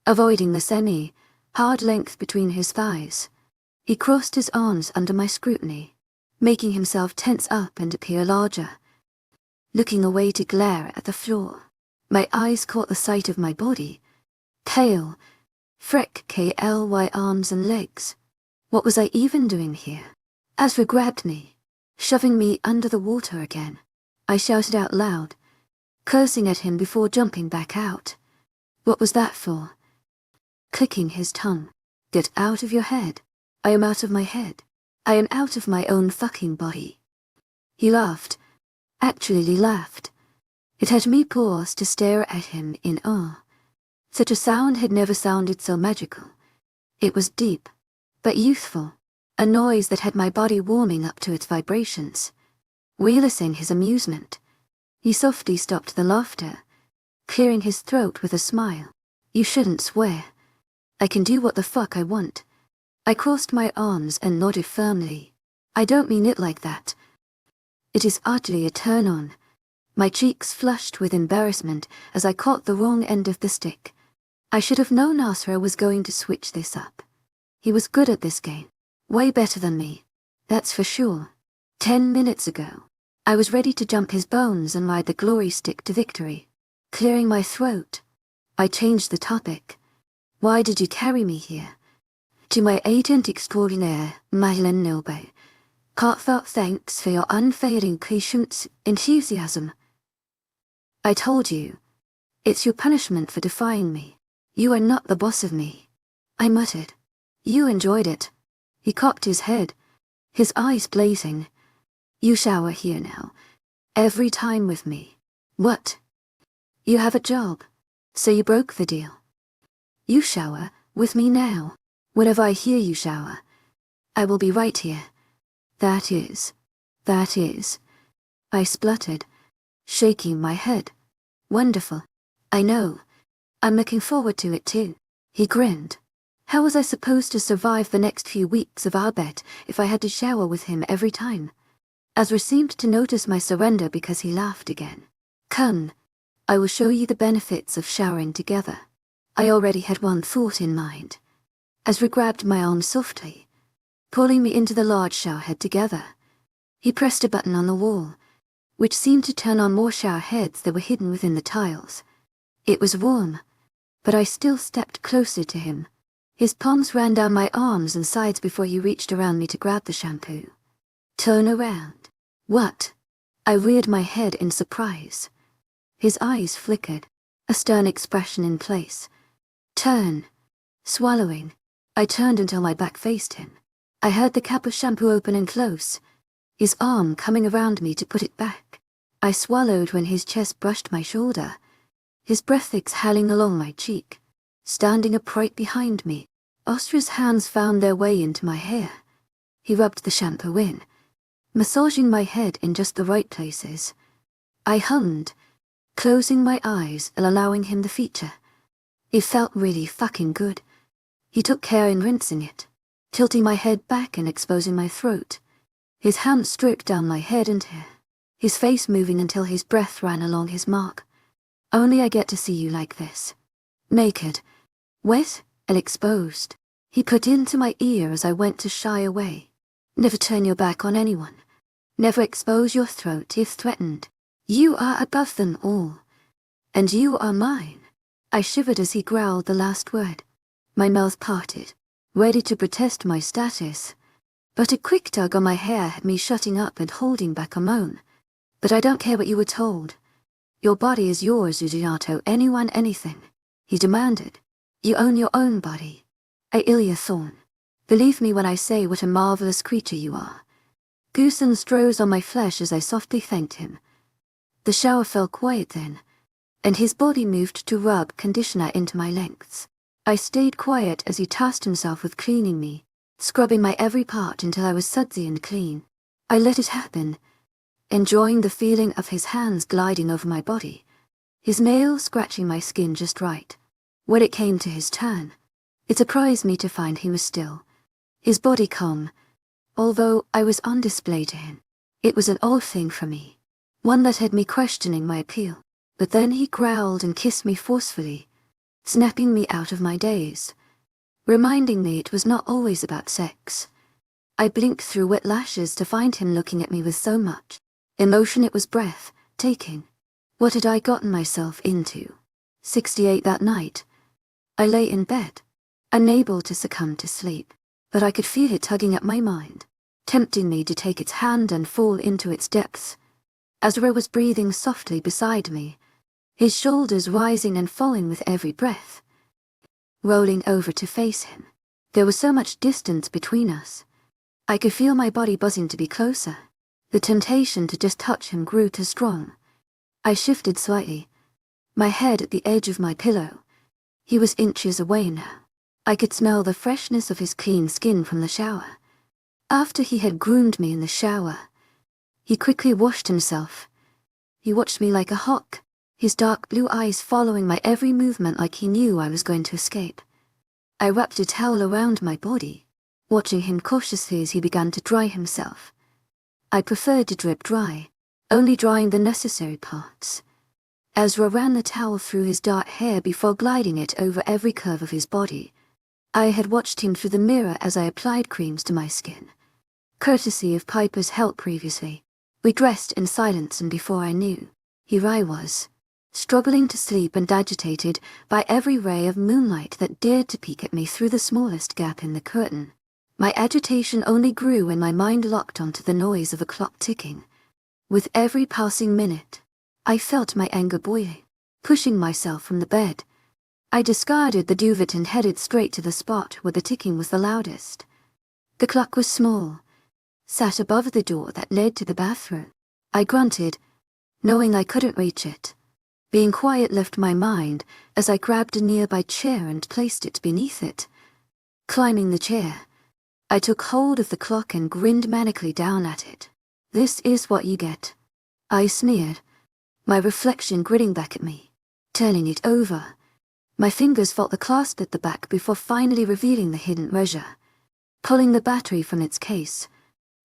avoiding the semi-hard length between his thighs. He crossed his arms under my scrutiny, making himself tense up and appear larger. Looking away to glare at the floor, my eyes caught the sight of my body, pale, freck 𝐾𝐤 arms and legs. What was I even doing here? 𝐊𝐲 grabbed me, shoving me under the water again. I shouted out loud, cursing at him before jumping back out. What was that for? Clicking his tongue. Get out of your head. I am out of my head. I am out of my own fucking body. He laughed. Actually laughed. It had me pause to stare at him in awe. Such a sound had never sounded so magical. It was deep, but youthful, a noise that had my body warming up to its vibrations. Realising his amusement, he softly stopped the laughter, clearing his throat with a smile. You shouldn't swear. I can do what the fuck I want. I crossed my arms and nodded firmly. I don't mean it like that. It is utterly a turn-on. My cheeks flushed with embarrassment as I caught the wrong end of the stick. I should have known 𝐊𝐲 was going to switch this up. He was good at this game. Way better than me. That's for sure. 10 minutes ago, I was ready to jump his bones and ride the glory stick to victory. Clearing my throat, I changed the topic. Why did you carry me here? To my agent extraordinaire, 𝐊𝐢𝐳𝐬, heartfelt thanks for your unfailing patience, enthusiasm. I told you, it's your punishment for defying me. You are not the boss of me. I muttered. You enjoyed it. He cocked his head, his eyes blazing. You shower here now. Every time with me. What? You have a job, so you broke the deal. You shower with me now. Whenever I hear you shower, I will be right here. That is. I spluttered, shaking my head. Wonderful. I know. I'm looking forward to it too. He grinned. How was I supposed to survive the next few weeks of our bet if I had to shower with him every time? 𝐊𝐲 seemed to notice my surrender because he laughed again. Come, I will show you the benefits of showering together. I already had one thought in mind. 𝐊𝐲 grabbed my arm softly, pulling me into the large shower head together. He pressed a button on the wall, which seemed to turn on more shower heads that were hidden within the tiles. It was warm, but I still stepped closer to him. His palms ran down my arms and sides before he reached around me to grab the shampoo. Turn around. What? I reared my head in surprise. His eyes flickered, a stern expression in place. Turn. Swallowing, I turned until my back faced him. I heard the cap of shampoo open and close, his arm coming around me to put it back. I swallowed when his chest brushed my shoulder, his breath exhaling along my cheek. Standing upright behind me, 𝐊𝐲's hands found their way into my hair, He rubbed the shampoo in, massaging my head in just the right places. I hummed, closing my eyes and allowing him the feature. It felt really fucking good. He took care in rinsing it, tilting my head back and exposing my throat. His hand stroked down my head and hair, his face moving until his breath ran along his mark. Only I get to see you like this. Naked, wet, and exposed. He put into my ear as I went to shy away. Never turn your back on anyone. Never expose your throat if threatened. You are above them all. And you are mine. I shivered as he growled the last word. My mouth parted, ready to protest my status. But a quick tug on my hair had me shutting up and holding back a moan. But I don't care what you were told. Your body is yours, 𝐊𝐢𝐬𝐬, anyone, anything. He demanded. You own your own body. 𝐊𝐢𝐬𝐬. Believe me when I say what a marvelous creature you are. Goosens rose on my flesh as I softly thanked him. The shower fell quiet then, and his body moved to rub conditioner into my lengths. I stayed quiet as he tasked himself with cleaning me, scrubbing my every part until I was sudsy and clean. I let it happen, enjoying the feeling of his hands gliding over my body, his nails scratching my skin just right. When it came to his turn, it surprised me to find he was still, his body calm, although I was on display to him. It was an odd thing for me, one that had me questioning my appeal. But then he growled and kissed me forcefully, snapping me out of my daze, reminding me it was not always about sex. I blinked through wet lashes to find him looking at me with so much emotion it was breathtaking. What had I gotten myself into? 68 that night. I lay in bed, unable to succumb to sleep, but I could feel it tugging at my mind, tempting me to take its hand and fall into its depths. 𝐊𝐲 was breathing softly beside me, his shoulders rising and falling with every breath. Rolling over to face him. There was so much distance between us. I could feel my body buzzing to be closer. The temptation to just touch him grew too strong. I shifted slightly, my head at the edge of my pillow. He was inches away now. I could smell the freshness of his clean skin from the shower. After he had groomed me in the shower, he quickly washed himself. He watched me like a hawk, his dark blue eyes following my every movement like he knew I was going to escape. I wrapped a towel around my body, watching him cautiously as he began to dry himself. I preferred to drip dry, only drying the necessary parts. 𝐊𝐲 ran the towel through his dark hair before gliding it over every curve of his body. I had watched him through the mirror as I applied creams to my skin, courtesy of Piper's help previously. We dressed in silence, and before I knew, here I was, struggling to sleep and agitated by every ray of moonlight that dared to peek at me through the smallest gap in the curtain. My agitation only grew when my mind locked onto the noise of a clock ticking. With every passing minute, I felt my anger boiling, pushing myself from the bed. I discarded the duvet and headed straight to the spot where the ticking was the loudest. The clock was small, sat above the door that led to the bathroom. I grunted, knowing I couldn't reach it. Being quiet left my mind as I grabbed a nearby chair and placed it beneath it. Climbing the chair, I took hold of the clock and grinned manically down at it. This is what you get, I sneered, my reflection grinning back at me. Turning it over, my fingers felt the clasp at the back before finally revealing the hidden treasure. Pulling the battery from its case,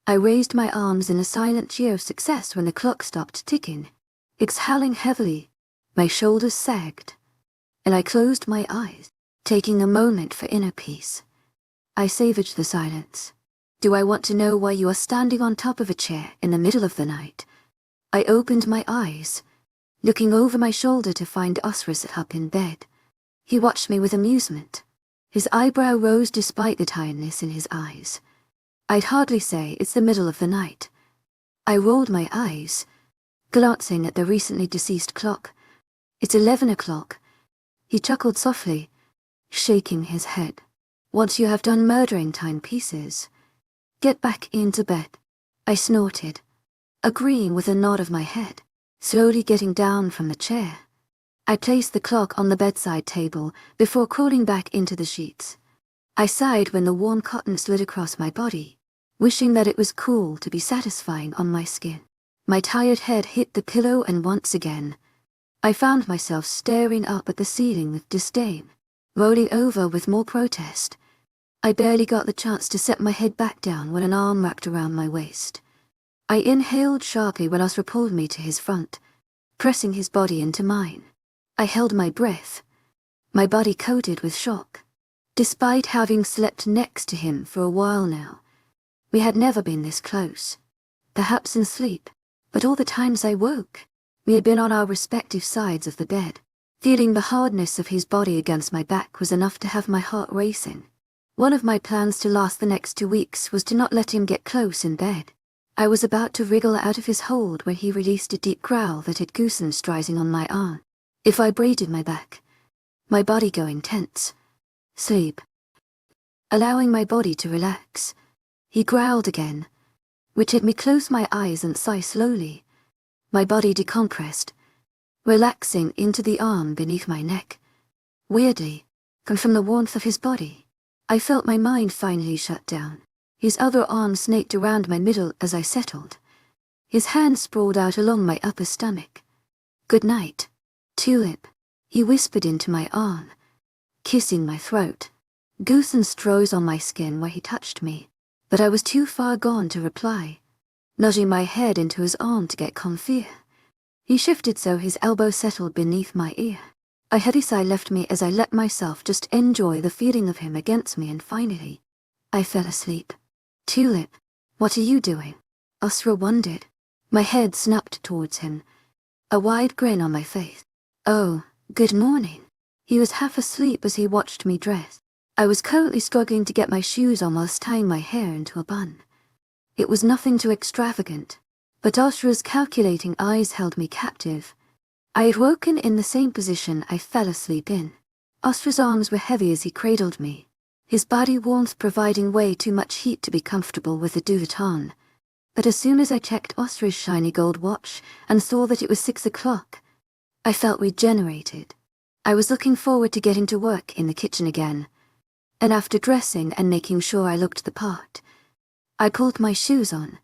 I raised my arms in a silent cheer of success when the clock stopped ticking. Exhaling heavily, my shoulders sagged, and I closed my eyes, taking a moment for inner peace. I savored the silence. Do I want to know why you are standing on top of a chair in the middle of the night? I opened my eyes, looking over my shoulder to find 𝐊𝐲 sat up in bed. He watched me with amusement. His eyebrow rose despite the tiredness in his eyes. I'd hardly say it's the middle of the night. I rolled my eyes, glancing at the recently deceased clock. It's 11 o'clock. He chuckled softly, shaking his head. Once you have done murdering timepieces, get back into bed. I snorted, agreeing with a nod of my head, slowly getting down from the chair. I placed the clock on the bedside table before crawling back into the sheets. I sighed when the warm cotton slid across my body, wishing that it was cool to be satisfying on my skin. My tired head hit the pillow, and once again, I found myself staring up at the ceiling with disdain, rolling over with more protest. I barely got the chance to set my head back down when an arm wrapped around my waist. I inhaled sharply when Asra pulled me to his front, pressing his body into mine. I held my breath, my body coated with shock. Despite having slept next to him for a while now, we had never been this close. Perhaps in sleep, but all the times I woke, we had been on our respective sides of the bed. Feeling the hardness of his body against my back was enough to have my heart racing. One of my plans to last the next 2 weeks was to not let him get close in bed. I was about to wriggle out of his hold when he released a deep growl that had 𝐾𝐮𝐧𝐼𝐻 on my arm. It vibrated my back, my body going tense. Sleep. Allowing my body to relax, he growled again, which had me close my eyes and sigh slowly. My body decompressed, relaxing into the arm beneath my neck. Weirdly, and from the warmth of his body, I felt my mind finally shut down. His other arm snaked around my middle as I settled. His hand sprawled out along my upper stomach. "Good night, Tulip," he whispered into my arm, kissing my throat. 𝐾𝐮𝐧𝐼𝐻 on my skin where he touched me, but I was too far gone to reply, nudging my head into his arm to get comfier. He shifted so his elbow settled beneath my ear. A heavy sigh left me as I let myself just enjoy the feeling of him against me, and finally, I fell asleep. "Tulip, what are you doing?" Asra wondered. My head snapped towards him, a wide grin on my face. "Oh, good morning." He was half asleep as he watched me dress. I was currently struggling to get my shoes on whilst tying my hair into a bun. It was nothing too extravagant, but Asra's calculating eyes held me captive. I had woken in the same position I fell asleep in. Asra's arms were heavy as he cradled me, his body warmth providing way too much heat to be comfortable with the duvet on. But as soon as I checked Asra's shiny gold watch and saw that it was 6 o'clock, I felt regenerated. I was looking forward to getting to work in the kitchen again, and after dressing and making sure I looked the part, I pulled my shoes on.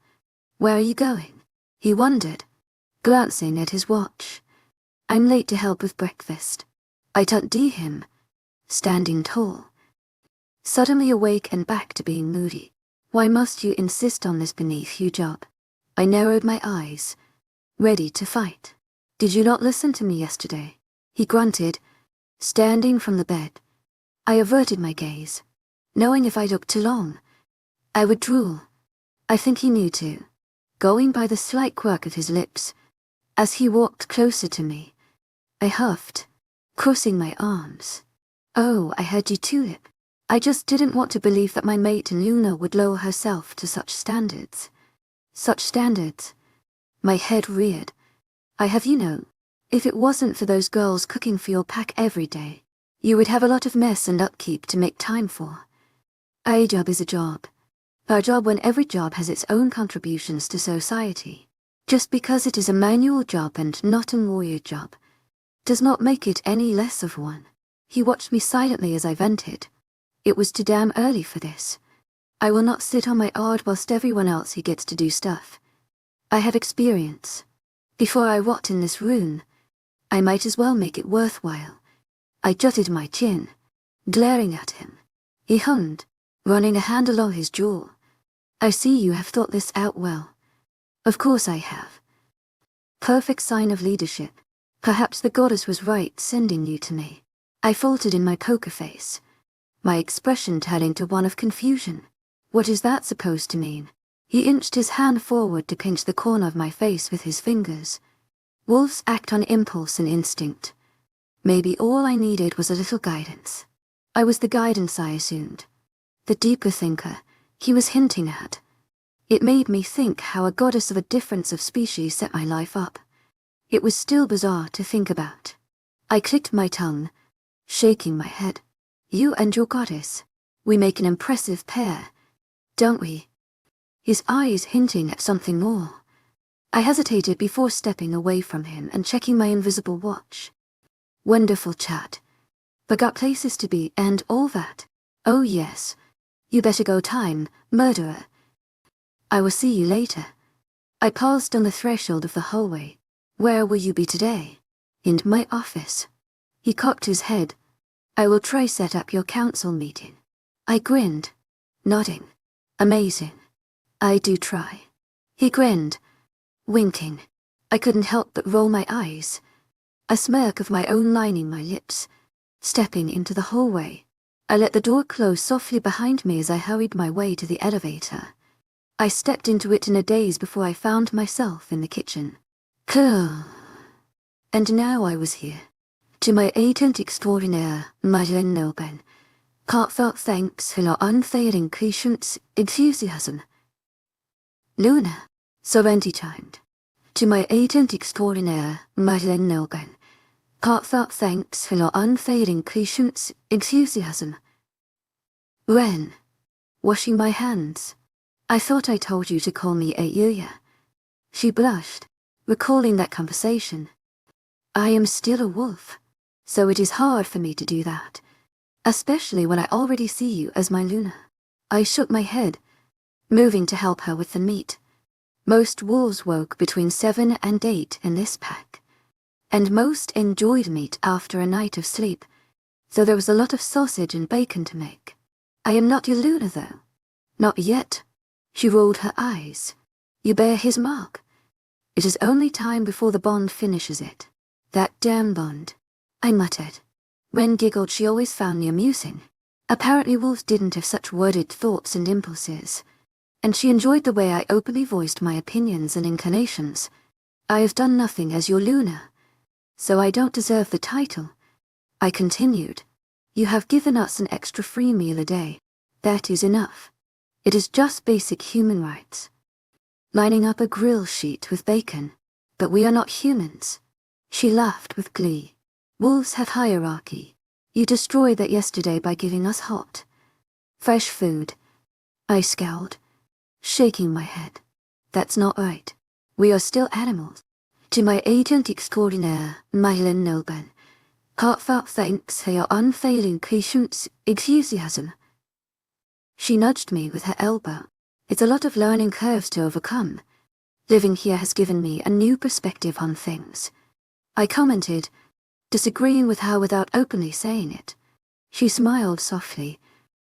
"Where are you going?" he wondered, glancing at his watch. "I'm late to help with breakfast." I tucked him, standing tall, suddenly awake and back to being moody. "Why must you insist on this beneath you job?" I narrowed my eyes, ready to fight. "Did you not listen to me yesterday?" he grunted, standing from the bed. I averted my gaze, knowing if I looked too long, I would drool. I think he knew too, going by the slight quirk of his lips. As he walked closer to me, I huffed, crossing my arms. "Oh, I heard you, Tulip. I just didn't want to believe that my mate in Luna would lower herself to such standards." "Such standards?" My head reared. "I have if it wasn't for those girls cooking for your pack every day, you would have a lot of mess and upkeep to make time for. A job is a job. A job when every job has its own contributions to society. Just because it is a manual job and not a warrior job, does not make it any less of one." He watched me silently as I vented. It was too damn early for this. I will not sit on my ard whilst everyone else he gets to do stuff. I have experience. Before I rot in this room, I might as well make it worthwhile. I jutted my chin, glaring at him. He hummed, running a hand along his jaw. "I see you have thought this out well." "Of course I have." Perfect sign of leadership. Perhaps the goddess was right sending you to me. I faltered in my poker face, my expression turning to one of confusion. "What is that supposed to mean?" He inched his hand forward to pinch the corner of my face with his fingers. Wolves act on impulse and instinct. Maybe all I needed was a little guidance. I was the guidance, I assumed. The deeper thinker he was hinting at. It made me think how a goddess of a difference of species set my life up. It was still bizarre to think about. I clicked my tongue, shaking my head. "You and your goddess, we make an impressive pair, don't we?" His eyes hinting at something more. I hesitated before stepping away from him and checking my invisible watch. Wonderful chat. But got places to be and all that. "Oh yes. You better go time, murderer." I will see you later. I paused on the threshold of the hallway. Where will you be today? In my office. He cocked his head. I will try set up your council meeting. I grinned, nodding. Amazing. I do try. He grinned, winking. I couldn't help but roll my eyes, a smirk of my own lining my lips. Stepping into the hallway, I let the door close softly behind me as I hurried my way to the elevator. I stepped into it in a daze before I found myself in the kitchen. Cool. And now I was here. To my agent extraordinaire, 𝐊𝐲𝐬𝐬 heartfelt thanks for your unfailing patience, enthusiasm. Luna, Serenity chimed. To my agent extraordinaire, 𝐊𝐲𝐬𝐬 heartfelt thanks for your unfailing patience, enthusiasm. Ren, washing my hands. I thought I told you to call me 𝐿𝐢𝐬. She blushed, recalling that conversation. I am still a wolf, so it is hard for me to do that, especially when I already see you as my Luna. I shook my head, moving to help her with the meat. Most wolves woke between 7 and 8 in this pack, and most enjoyed meat after a night of sleep, so there was a lot of sausage and bacon to make. I am not your Luna, though. Not yet. She rolled her eyes. You bear his mark. It is only time before the bond finishes it. That damn bond, I muttered. Ren giggled. She always found me amusing. Apparently wolves didn't have such worded thoughts and impulses, and she enjoyed the way I openly voiced my opinions and inclinations. I have done nothing as your Luna, so I don't deserve the title. I continued. You have given us an extra free meal a day. That is enough. It is just basic human rights. Lining up a grill sheet with bacon. But we are not humans. She laughed with glee. Wolves have hierarchy. You destroyed that yesterday by giving us hot, fresh food. I scowled, shaking my head. That's not right. We are still animals. To my agent extraordinaire, 𝐊𝐲𝐬𝐬 heartfelt thanks for your unfailing patience, enthusiasm. She nudged me with her elbow. It's a lot of learning curves to overcome. Living here has given me a new perspective on things. I commented, disagreeing with her without openly saying it. She smiled softly,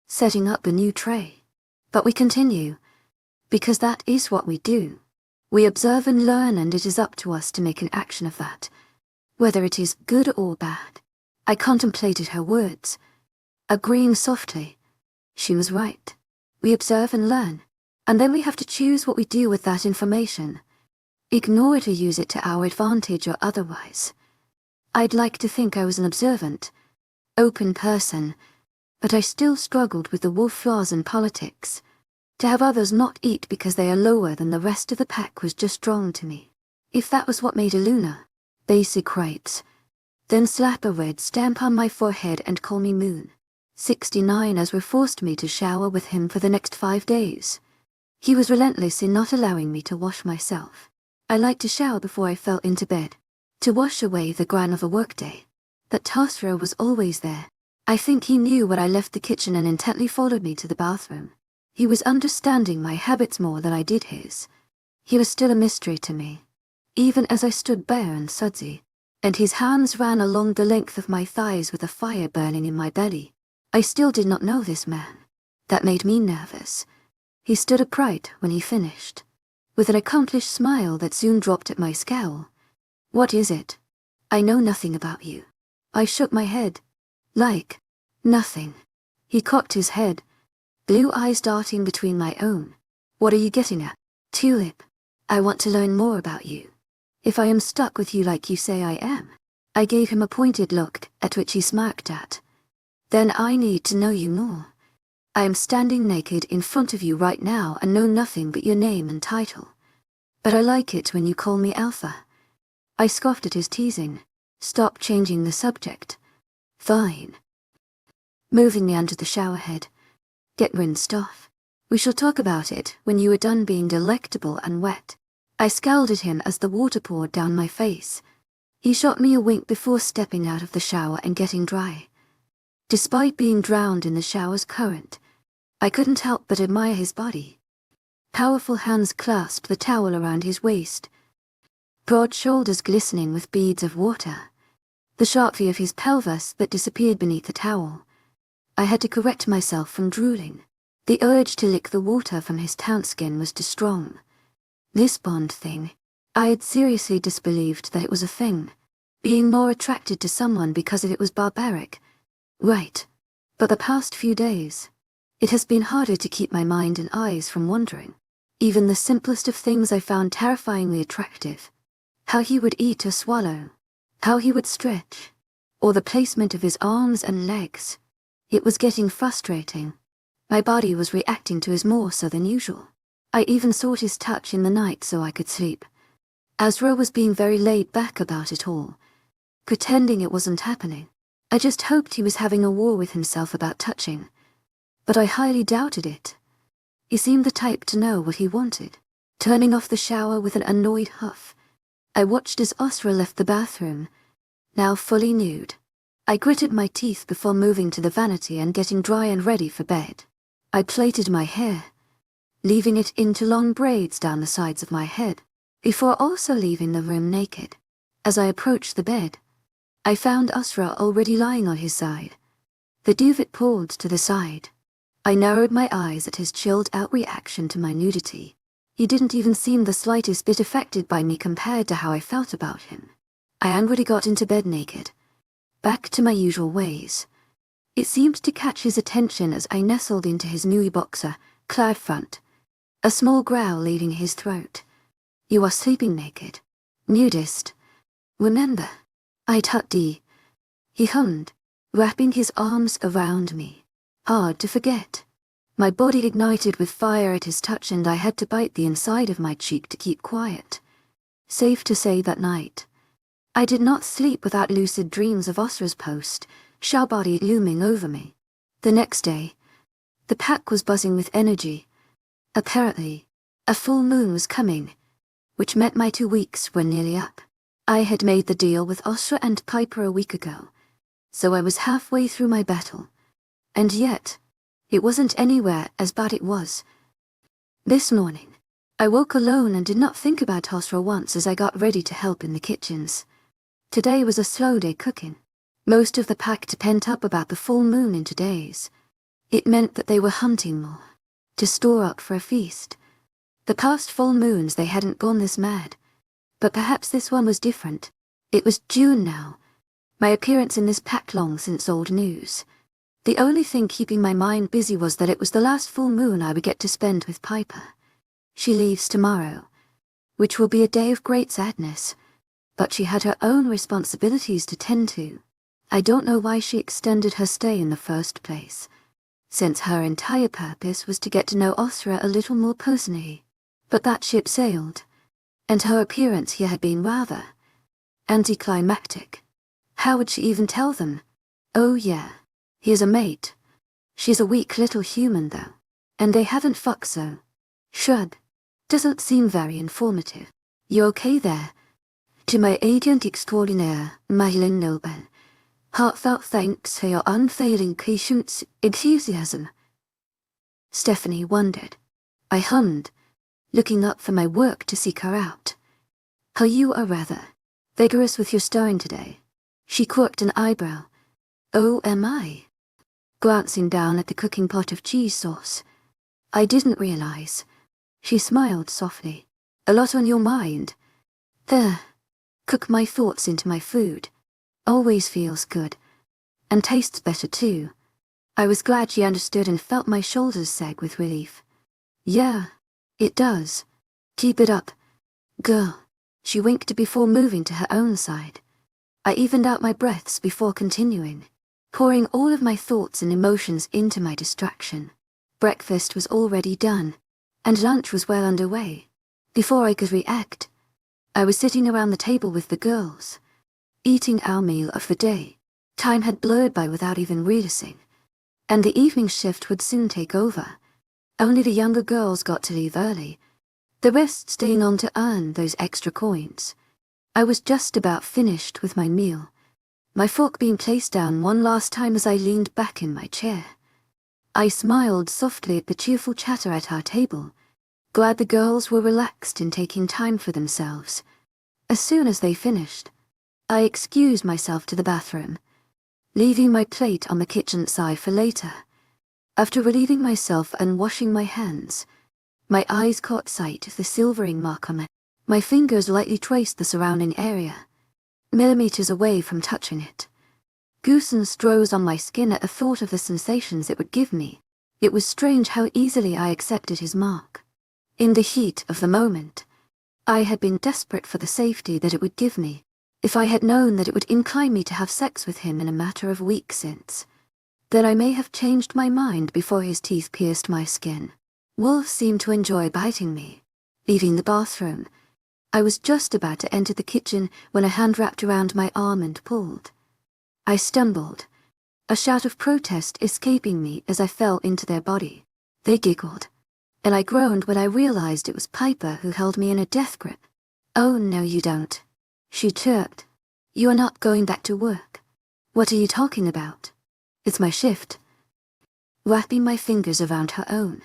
setting up a new tray. But we continue, because that is what we do. We observe and learn, and it is up to us to make an action of that, whether it is good or bad. I contemplated her words, agreeing softly. She was right. We observe and learn, and then we have to choose what we do with that information. Ignore it or use it to our advantage or otherwise. I'd like to think I was an observant, open person, but I still struggled with the wolf flaws in politics. To have others not eat because they are lower than the rest of the pack was just wrong to me. If that was what made a Luna, basic rights, then slap a red stamp on my forehead and call me Moon. 69 as were forced me to shower with him for the next 5 days. He was relentless in not allowing me to wash myself. I liked to shower before I fell into bed, to wash away the grind of a workday. But Tasra was always there. I think he knew when I left the kitchen and intently followed me to the bathroom. He was understanding my habits more than I did his. He was still a mystery to me, even as I stood bare and sudsy, and his hands ran along the length of my thighs with a fire burning in my belly. I still did not know this man. That made me nervous. He stood upright when he finished, with an accomplished smile that soon dropped at my scowl. What is it? I know nothing about you. I shook my head. Like, nothing. He cocked his head, blue eyes darting between my own. What are you getting at? Tulip, I want to learn more about you. If I am stuck with you like you say I am. I gave him a pointed look, at which he smirked at. Then I need to know you more. I am standing naked in front of you right now and know nothing but your name and title. But I like it when you call me Alpha. I scoffed at his teasing. Stop changing the subject. Fine. Moving me under the shower head. Get rinsed off. We shall talk about it when you are done being delectable and wet. I scowled at him as the water poured down my face. He shot me a wink before stepping out of the shower and getting dry. Despite being drowned in the shower's current, I couldn't help but admire his body. Powerful hands clasped the towel around his waist, broad shoulders glistening with beads of water. The sharp V of his pelvis that disappeared beneath the towel. I had to correct myself from drooling. The urge to lick the water from his taut skin was too strong. This Bond thing. I had seriously disbelieved that it was a thing. Being more attracted to someone because it was barbaric. Right. But the past few days, it has been harder to keep my mind and eyes from wandering. Even the simplest of things I found terrifyingly attractive. How he would eat or swallow. How he would stretch. Or the placement of his arms and legs. It was getting frustrating. My body was reacting to his more so than usual. I even sought his touch in the night so I could sleep. 𝐊𝐲 was being very laid back about it all, pretending it wasn't happening. I just hoped he was having a war with himself about touching. But I highly doubted it. He seemed the type to know what he wanted. Turning off the shower with an annoyed huff, I watched as 𝐊𝐲 left the bathroom, now fully nude. I gritted my teeth before moving to the vanity and getting dry and ready for bed. I plaited my hair, leaving it into long braids down the sides of my head, before also leaving the room naked. As I approached the bed, I found 𝐊𝐲 already lying on his side, the duvet pulled to the side. I narrowed my eyes at his chilled-out reaction to my nudity. He didn't even seem the slightest bit affected by me compared to how I felt about him. I angrily got into bed naked, back to my usual ways. It seemed to catch his attention as I nestled into his new boxer, cloud front, a small growl leaving his throat. You are sleeping naked. Nudist. Remember. 𝐼𝐴𝐷. He hummed, wrapping his arms around me. Hard to forget. My body ignited with fire at his touch and I had to bite the inside of my cheek to keep quiet. Safe to say that night, I did not sleep without lucid dreams of 𝐊𝐲's post, body looming over me. The next day, the pack was buzzing with energy. Apparently, a full moon was coming, which meant my 2 weeks were nearly up. I had made the deal with 𝐊𝐲 and Piper a week ago, so I was halfway through my battle. And yet, it wasn't anywhere as bad it was. This morning, I woke alone and did not think about 𝐊𝐲 once as I got ready to help in the kitchens. Today was a slow day cooking. Most of the pack to pent up about the full moon into days. It meant that they were hunting more, to store up for a feast. The past full moons they hadn't gone this mad, but perhaps this one was different. It was June now. My appearance in this pack long since old news. The only thing keeping my mind busy was that it was the last full moon I would get to spend with Piper. She leaves tomorrow, which will be a day of great sadness, but she had her own responsibilities to tend to. I don't know why she extended her stay in the first place, since her entire purpose was to get to know 𝐊𝐲 a little more personally. But that ship sailed, and her appearance here had been rather anticlimactic. How would she even tell them? Oh yeah, here's a mate. She's a weak little human though, and they haven't fucked so. Shrug. Doesn't seem very informative. You okay there? To my agent extraordinaire, Madeline Noble. Heartfelt thanks for your unfailing patience, enthusiasm. Stephanie wondered. I hummed, looking up from my work to seek her out. How you are rather vigorous with your stirring today. She quirked an eyebrow. Oh, am I? Glancing down at the cooking pot of cheese sauce. I didn't realize. She smiled softly. A lot on your mind. There. Cook my thoughts into my food. Always feels good. And tastes better too. I was glad she understood and felt my shoulders sag with relief. Yeah, it does. Keep it up, girl. She winked before moving to her own side. I evened out my breaths before continuing, pouring all of my thoughts and emotions into my distraction. Breakfast was already done, and lunch was well underway. Before I could react, I was sitting around the table with the girls, eating our meal of the day. Time had blurred by without even realizing, and the evening shift would soon take over. Only the younger girls got to leave early, the rest staying on to earn those extra coins. I was just about finished with my meal, my fork being placed down one last time as I leaned back in my chair. I smiled softly at the cheerful chatter at our table, glad the girls were relaxed in taking time for themselves. As soon as they finished, I excused myself to the bathroom, leaving my plate on the kitchen side for later. After relieving myself and washing my hands, my eyes caught sight of the silvering mark on it. My fingers lightly traced the surrounding area, millimeters away from touching it. Goosebumps rose on my skin at the thought of the sensations it would give me. It was strange how easily I accepted his mark. In the heat of the moment, I had been desperate for the safety that it would give me. If I had known that it would incline me to have sex with him in a matter of weeks since, then I may have changed my mind before his teeth pierced my skin. Wolf seemed to enjoy biting me. Leaving the bathroom, I was just about to enter the kitchen when a hand wrapped around my arm and pulled. I stumbled, a shout of protest escaping me as I fell into their body. They giggled, and I groaned when I realized it was Piper who held me in a death grip. "Oh no you don't," she chirped. "You are not going back to work." "What are you talking about?" "It's my shift." Wrapping my fingers around her own,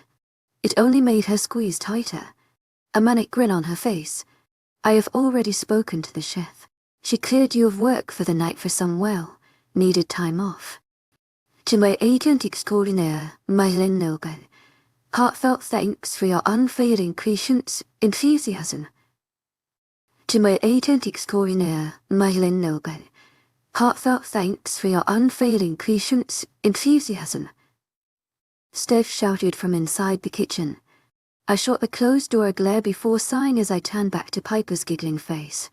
it only made her squeeze tighter, a manic grin on her face. "I have already spoken to the chef. She cleared you of work for the night for some needed time off." 𝐊𝐢𝐬𝐻𝐼𝐬𝐑𝐞𝐝𝐬, heartfelt thanks for your unfailing patience, enthusiasm. 𝐊𝐢𝐬𝐻𝐼𝐬𝐑𝐞𝐝𝐬, heartfelt thanks for your unfailing patience, enthusiasm. Steph shouted from inside the kitchen. I shut the closed door a glare before sighing as I turned back to Piper's giggling face.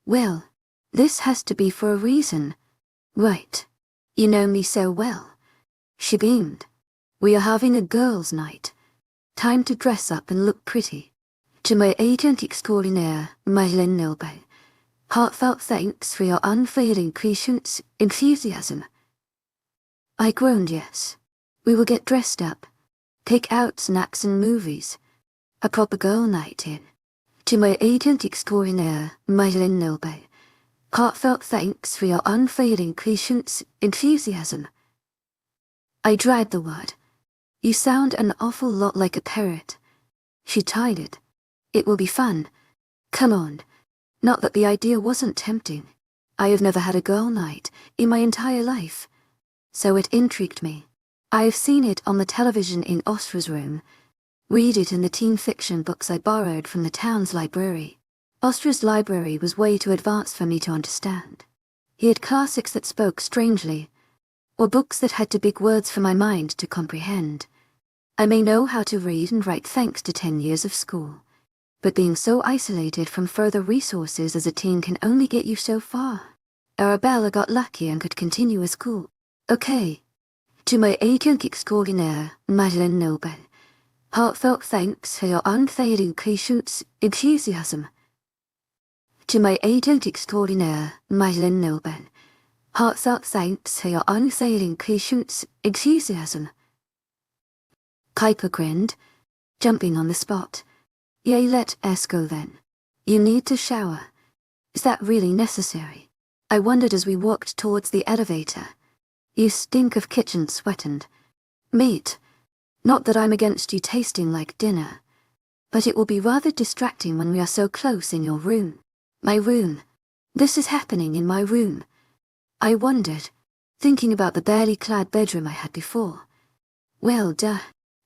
"Well, this has to be for a reason. Right. You know me so well." She beamed. "We are having a girls' night. Time to dress up and look pretty. 𝐊𝐢𝐬𝐻𝐼𝐬𝐑𝐞𝐝𝐬, heartfelt thanks for your unfailing patience, enthusiasm." I groaned yes. We will get dressed up, pick out snacks and movies. A proper girl night in. 𝐊𝐢𝐬𝐻𝐼𝐬𝐑𝐞𝐝𝐬, heartfelt thanks for your unfailing patience, enthusiasm. I dragged the word. "You sound an awful lot like a parrot." She chided. "It will be fun. Come on." Not that the idea wasn't tempting. I have never had a girl night in my entire life, so it intrigued me. I have seen it on the television in Oscar's room, read it in the teen fiction books I borrowed from the town's library. Oscar's library was way too advanced for me to understand. He had classics that spoke strangely, or books that had too big words for my mind to comprehend. I may know how to read and write thanks to 10 years of school, but being so isolated from further resources as a teen can only get you so far. Arabella got lucky and could continue with school. Okay. 𝐊𝐢𝐬𝐻𝐼𝐬𝐑𝐞𝐝𝐬, heartfelt thanks for your unfailing patience, enthusiasm. 𝐊𝐢𝐬𝐻𝐼𝐬𝐑𝐞𝐝𝐬, heartfelt thanks for your unfailing patience, enthusiasm. Piper grinned, jumping on the spot. "Yeah, let us go then. You need to shower. Is that really necessary?" I wondered as we walked towards the elevator. "You stink of kitchen sweat and meat. Not that I'm against you tasting like dinner, but it will be rather distracting when we are so close in your room." My room. This is happening in my room. I wondered, thinking about the barely clad bedroom I had before. Well, duh.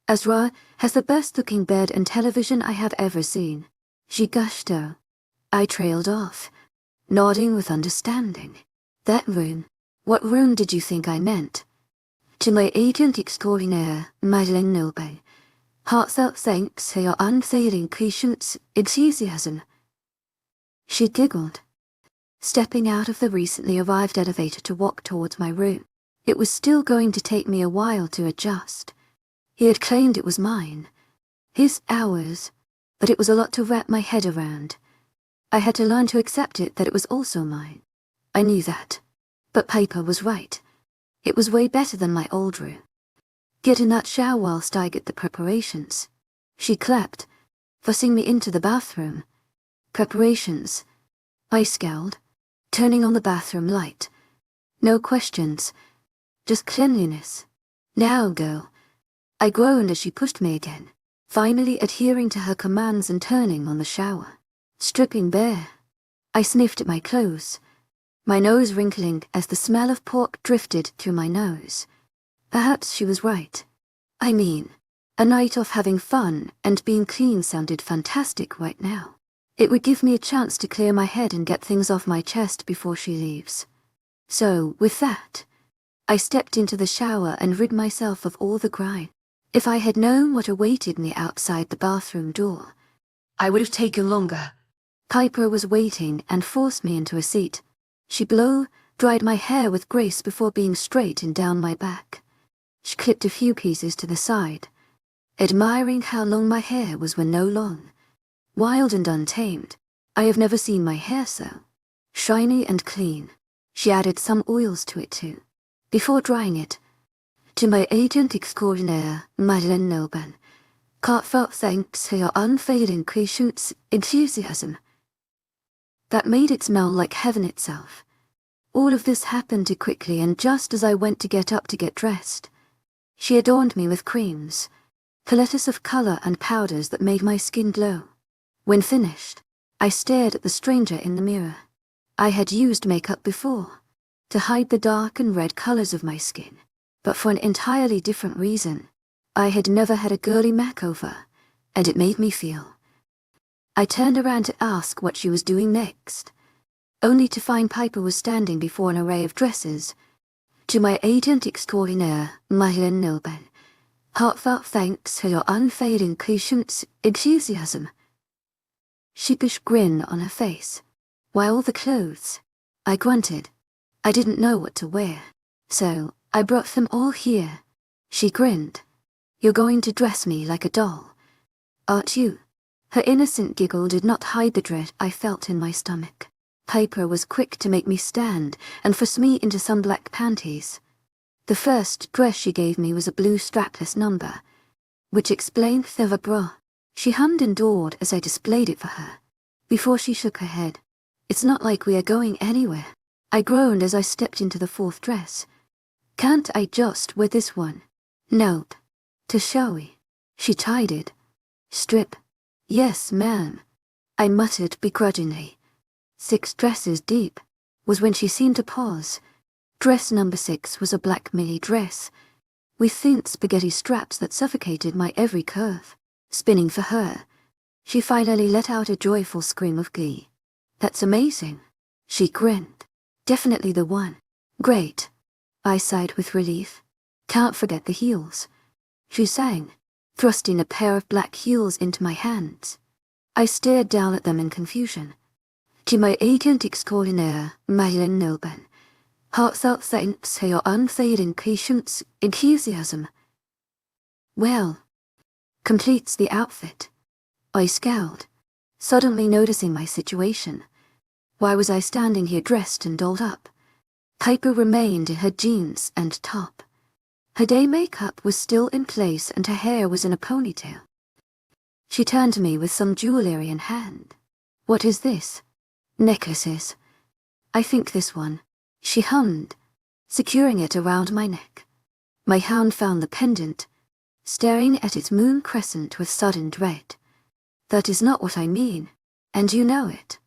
𝐊𝐢𝐬𝐻𝐼𝐬𝐑𝐞𝐝𝐬, has the best looking bed and television I have ever seen. She gushed though. I trailed off, nodding with understanding. That room. What room did you think I meant? 𝐊𝐢𝐬𝐻𝐼𝐬𝐑𝐞𝐝𝐬, heartfelt thanks for your unfailing patience, enthusiasm. She giggled, stepping out of the recently arrived elevator to walk towards my room. It was still going to take me a while to adjust. He had claimed it was mine, his ours, but it was a lot to wrap my head around. I had to learn to accept it that it was also mine. I knew that, but Piper was right. It was way better than my old room. "Get in that shower whilst I get the preparations," she clapped, fussing me into the bathroom. "Preparations?" I scowled, turning on the bathroom light. "No questions, just cleanliness. Now go." I groaned as she pushed me again. finally adhering to her commands and turning on the shower. Stripping bare, I sniffed at my clothes, my nose wrinkling as the smell of pork drifted through my nose. Perhaps she was right. I mean, a night off having fun and being clean sounded fantastic right now. It would give me a chance to clear my head and get things off my chest before she leaves. So, with that, I stepped into the shower and rid myself of all the grime. If I had known what awaited me outside the bathroom door, I would have taken longer. Piper was waiting and forced me into a seat. She blow-dried my hair with grace before being straight and down my back. She clipped a few pieces to the side, admiring how long my hair was when no long. Wild and untamed, I have never seen my hair so shiny and clean. She added some oils to it too, before drying it. To my agent extraordinaire, Madeleine Noban, heartfelt thanks for your unfailing patience, enthusiasm. That made it smell like heaven itself. All of this happened too quickly, and just as I went to get up to get dressed, she adorned me with creams, palettes of color and powders that made my skin glow. When finished, I stared at the stranger in the mirror. I had used makeup before, to hide the dark and red colors of my skin, but for an entirely different reason. I had never had a girly makeover, and it made me feel. I turned around to ask what she was doing next, only to find Piper was standing before an array of dresses. To my agent extraordinaire, Madeleine Noban, heartfelt thanks for your unfailing patience, enthusiasm. Sheepish grin on her face. Why all the clothes? I grunted. I didn't know what to wear, so I brought them all here. She grinned. You're going to dress me like a doll, aren't you? Her innocent giggle did not hide the dread I felt in my stomach. Piper was quick to make me stand and force me into some black panties. The first dress she gave me was a blue strapless number, which explained the bra. She hummed and dawed as I displayed it for her, before she shook her head. It's not like we are going anywhere. I groaned as I stepped into the fourth dress. Can't I just wear this one? Nope. To shall we? She chided. Strip. Yes, ma'am, I muttered begrudgingly. 6 dresses deep was when she seemed to pause. Dress number 6 was a black mini dress, with thin spaghetti straps that suffocated my every curve. Spinning for her, she finally let out a joyful scream of glee. That's amazing. She grinned. Definitely the one. Great. I sighed with relief. Can't forget the heels. She sang, thrusting a pair of black heels into my hands. I stared down at them in confusion. To my agent extraordinaire, Madeleine Noban, heartfelt thanks for your unfailing patience, enthusiasm. Well, completes the outfit. I scowled, suddenly noticing my situation. Why was I standing here dressed and dolled up? Piper remained in her jeans and top. Her day makeup was still in place and her hair was in a ponytail. She turned to me with some jewelry in hand. What is this? Necklaces. I think this one. She hummed, securing it around my neck. My hand found the pendant, staring at its moon crescent with sudden dread. That is not what I mean, and you know it.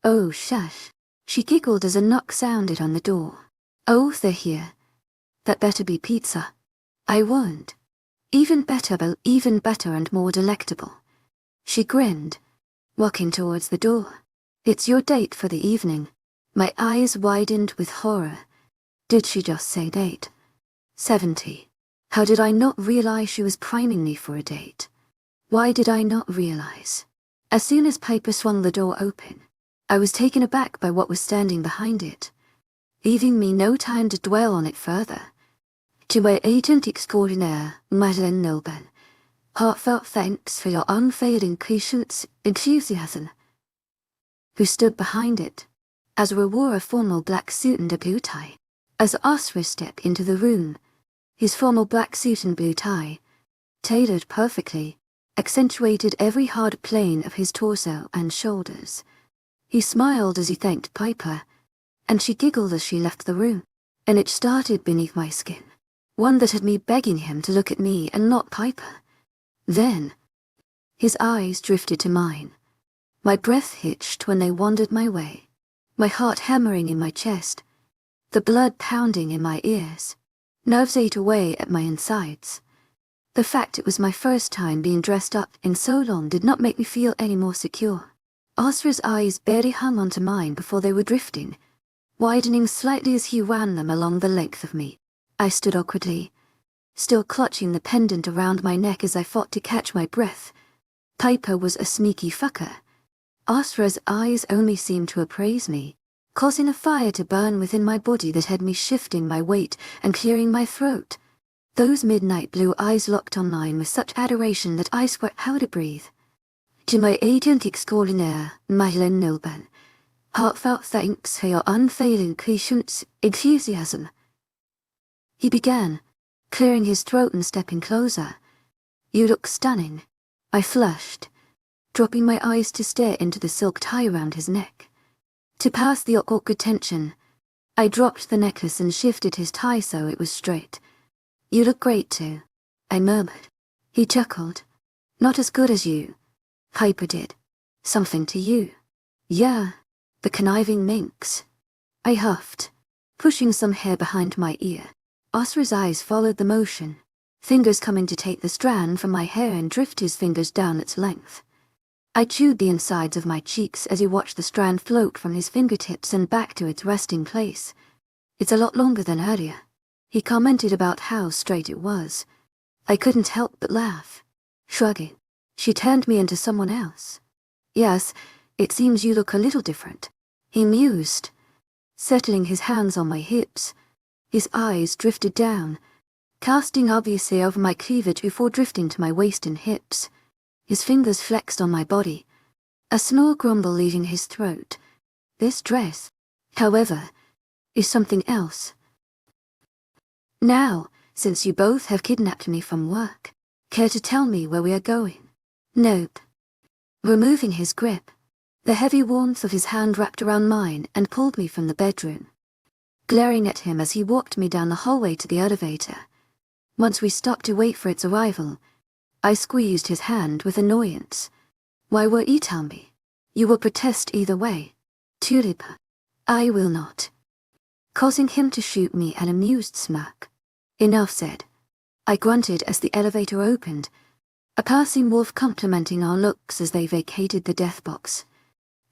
Oh, shush. She giggled as a knock sounded on the door. Oh, they're here. That better be pizza. I won't. Even better and more delectable. She grinned, walking towards the door. It's your date for the evening. My eyes widened with horror. Did she just say date? 70. How did I not realize she was priming me for a date? Why did I not realize? As soon as Piper swung the door open, I was taken aback by what was standing behind it, leaving me no time to dwell on it further. To my agent extraordinaire, Madeleine Noban, heartfelt thanks for your unfailing patience, enthusiasm. Who stood behind it? 𝐊𝐢 wore a formal black suit and a blue tie. As 𝐊𝐢 stepped into the room, his formal black suit and blue tie, tailored perfectly, accentuated every hard plane of his torso and shoulders. He smiled as he thanked Piper, and she giggled as she left the room. An itch started beneath my skin, one that had me begging him to look at me and not Piper. Then, His eyes drifted to mine. My breath hitched when they wandered my way, my heart hammering in my chest, the blood pounding in my ears. Nerves ate away at my insides. The fact it was my first time being dressed up in so long did not make me feel any more secure. 𝐊𝐲𝐬𝐬's eyes barely hung onto mine before they were drifting, widening slightly as he ran them along the length of me. I stood awkwardly, still clutching the pendant around my neck as I fought to catch my breath. Piper was a sneaky fucker. 𝐊𝐲𝐬's eyes only seemed to appraise me, causing a fire to burn within my body that had me shifting my weight and clearing my throat. Those midnight blue eyes locked on mine with such adoration that I swear how to breathe. 𝐊𝐢𝐬𝐬𝐞𝐝 Heartfelt thanks for your unfailing patience, enthusiasm. He began, clearing his throat and stepping closer. You look stunning. I flushed, dropping my eyes to stare into the silk tie around his neck. To pass the awkward tension, I dropped the necklace and shifted his tie so it was straight. You look great too, I murmured. He chuckled. Not as good as you. Piper did. Something to you. Yeah, the conniving minx. I huffed, pushing some hair behind my ear. 𝐊𝐲𝐬𝐬's eyes followed the motion, fingers coming to take the strand from my hair and drift his fingers down its length. I chewed the insides of my cheeks as he watched the strand float from his fingertips and back to its resting place. It's a lot longer than earlier. He commented about how straight it was. I couldn't help but laugh. Shrugging, she turned me into someone else. Yes, it seems you look a little different, he mused, settling his hands on my hips. His eyes drifted down, casting obviously over my cleavage before drifting to my waist and hips. His fingers flexed on my body, a snore grumble leaving his throat. This dress, however, is something else. Now, since you both have kidnapped me from work, care to tell me where we are going? Nope. Removing his grip, the heavy warmth of his hand wrapped around mine and pulled me from the bedroom. Glaring at him as he walked me down the hallway to the elevator. Once we stopped to wait for its arrival, I squeezed his hand with annoyance. Why were 𝐿𝐢𝐬𝐬? You will protest either way. Tulip. I will not. Causing him to shoot me an amused smirk. Enough said. I grunted as the elevator opened, a passing wolf complimenting our looks as they vacated the death box.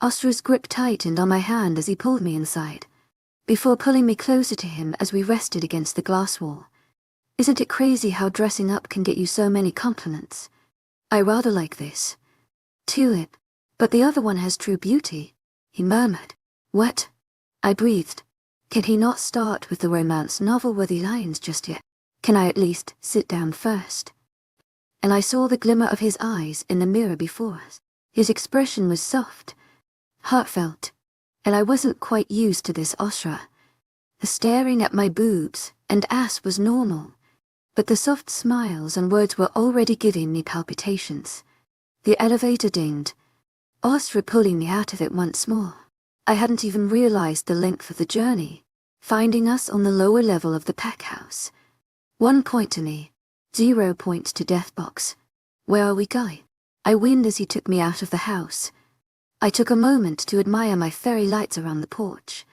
𝐊𝐲𝐬𝐬's grip tightened on my hand as he pulled me inside, before pulling me closer to him as we rested against the glass wall. Isn't it crazy how dressing up can get you so many compliments? I rather like this. Tulip, but the other one has true beauty, he murmured. What? I breathed. Can he not start with the romance novel-worthy lines just yet? Can I at least sit down first? And I saw the glimmer of his eyes in the mirror before us. His expression was soft, heartfelt, and I wasn't quite used to this 𝐊𝐲𝐬𝐬. The staring at my boobs and ass was normal, but the soft smiles and words were already giving me palpitations. The elevator dinged, 𝐊𝐲𝐬𝐬 pulling me out of it once more. I hadn't even realized the length of the journey, finding us on the lower level of the pack house. 1 point to me, 0 points to Deathbox. Where are we going? I whined as he took me out of the house. I took a moment to admire my fairy lights around the porch,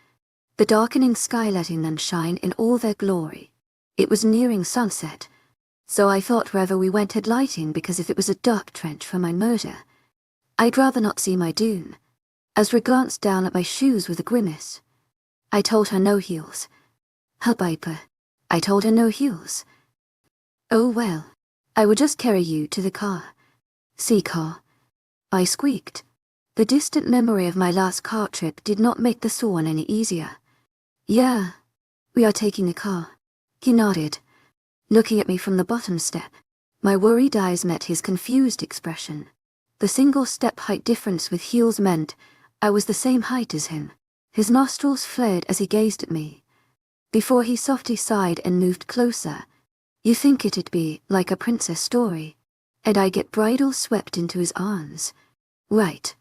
the darkening sky letting them shine in all their glory. It was nearing sunset, so I thought wherever we went had lighting because if it was a dark trench for my murder, I'd rather not see my doom. Ezra glanced down at my shoes with a grimace. I told her no heels. Her Piper. I told her no heels. Oh well, I will just carry you to the car. See car. I squeaked. The distant memory of my last car trip did not make the sworn any easier. Yeah, we are taking the car. He nodded, looking at me from the bottom step. My worried eyes met his confused expression. The single step height difference with heels meant I was the same height as him. His nostrils flared as he gazed at me, before he softly sighed and moved closer. You think it'd be like a princess story, and I get bridal swept into his arms. Right.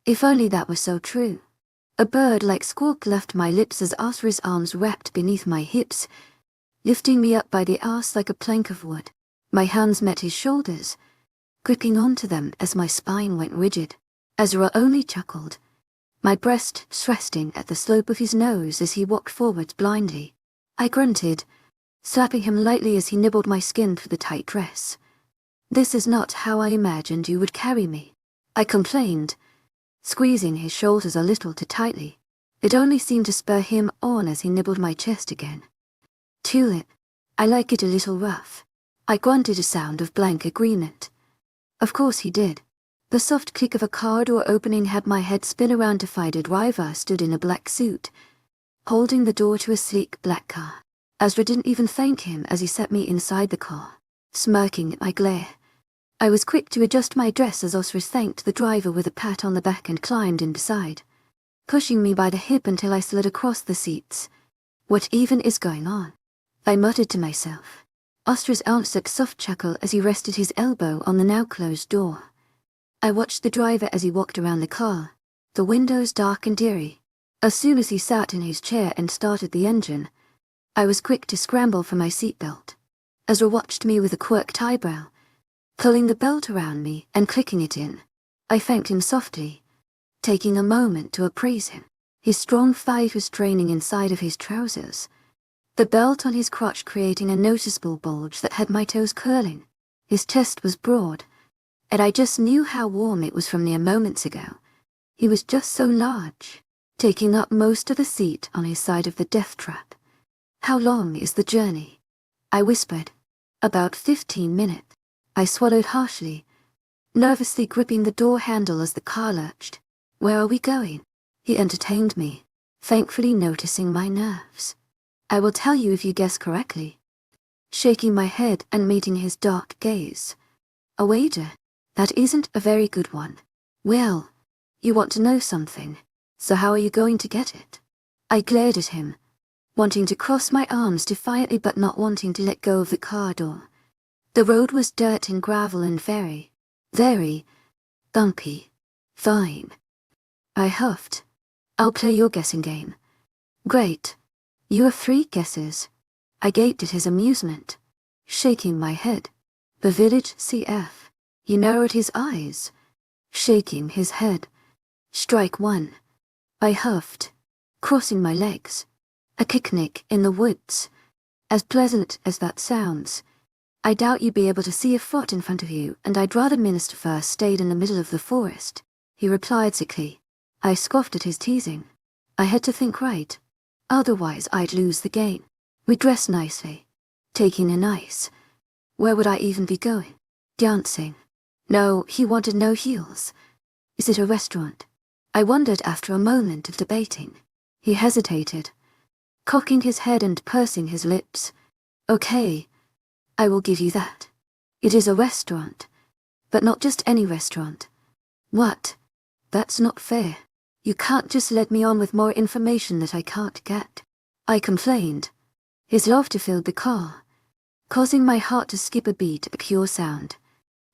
If only that was so true. A bird-like squawk left my lips as 𝐊𝐲𝐬𝐬's arms wrapped beneath my hips, lifting me up by the arse like a plank of wood. My hands met his shoulders, gripping onto them as my spine went rigid. Ezra only chuckled, my breast resting at the slope of his nose as he walked forward blindly. I grunted, slapping him lightly as he nibbled my skin through the tight dress. "This is not how I imagined you would carry me," I complained, squeezing his shoulders a little too tightly. It only seemed to spur him on as he nibbled my chest again. "Too I like it a little rough." I grunted a sound of blank agreement. Of course he did. The soft click of a car door opening had my head spin around to find a driver stood in a black suit, holding the door to a sleek black car. Ezra didn't even thank him as he set me inside the car, smirking at my glare. I was quick to adjust my dress as Osiris thanked the driver with a pat on the back and climbed in beside, pushing me by the hip until I slid across the seats. "What even is going on?" I muttered to myself. Osiris answered a soft chuckle as he rested his elbow on the now-closed door. I watched the driver as he walked around the car, the windows dark and eerie. As soon as he sat in his chair and started the engine, I was quick to scramble for my seatbelt. Ezra watched me with a quirked eyebrow, pulling the belt around me and clicking it in. I thanked him softly, taking a moment to appraise him. His strong thigh was straining inside of his trousers, the belt on his crotch creating a noticeable bulge that had my toes curling. His chest was broad, and I just knew how warm it was from mere moments ago. He was just so large, taking up most of the seat on his side of the death trap. "How long is the journey?" I whispered. "About 15 minutes. I swallowed harshly, nervously gripping the door handle as the car lurched. "Where are we going?" He entertained me, thankfully noticing my nerves. "I will tell you if you guess correctly." Shaking my head and meeting his dark gaze. "A wager? That isn't a very good one." "Well, you want to know something, so how are you going to get it?" I glared at him, wanting to cross my arms defiantly but not wanting to let go of the car door. The road was dirt and gravel and very bumpy. "Fine." I huffed. "I'll play your guessing game." "Great. You have 3 guesses." I gaped at his amusement, shaking my head. "The village CF." He narrowed his eyes, shaking his head. "Strike 1." I huffed, crossing my legs. "A picnic in the woods." As pleasant as that sounds, I doubt you'd be able to see a foot in front of you, and I'd rather Minister first stayed in the middle of the forest, he replied sickly. I scoffed at his teasing. I had to think right, otherwise I'd lose the game. We dressed nicely, taking a nice. Where would I even be going? Dancing. No, he wanted no heels. Is it a restaurant? I wondered after a moment of debating. He hesitated, cocking his head and pursing his lips. "Okay, I will give you that. It is a restaurant, but not just any restaurant." "What? That's not fair. You can't just let me on with more information that I can't get," I complained. His laughter filled the car, causing my heart to skip a beat at the pure sound.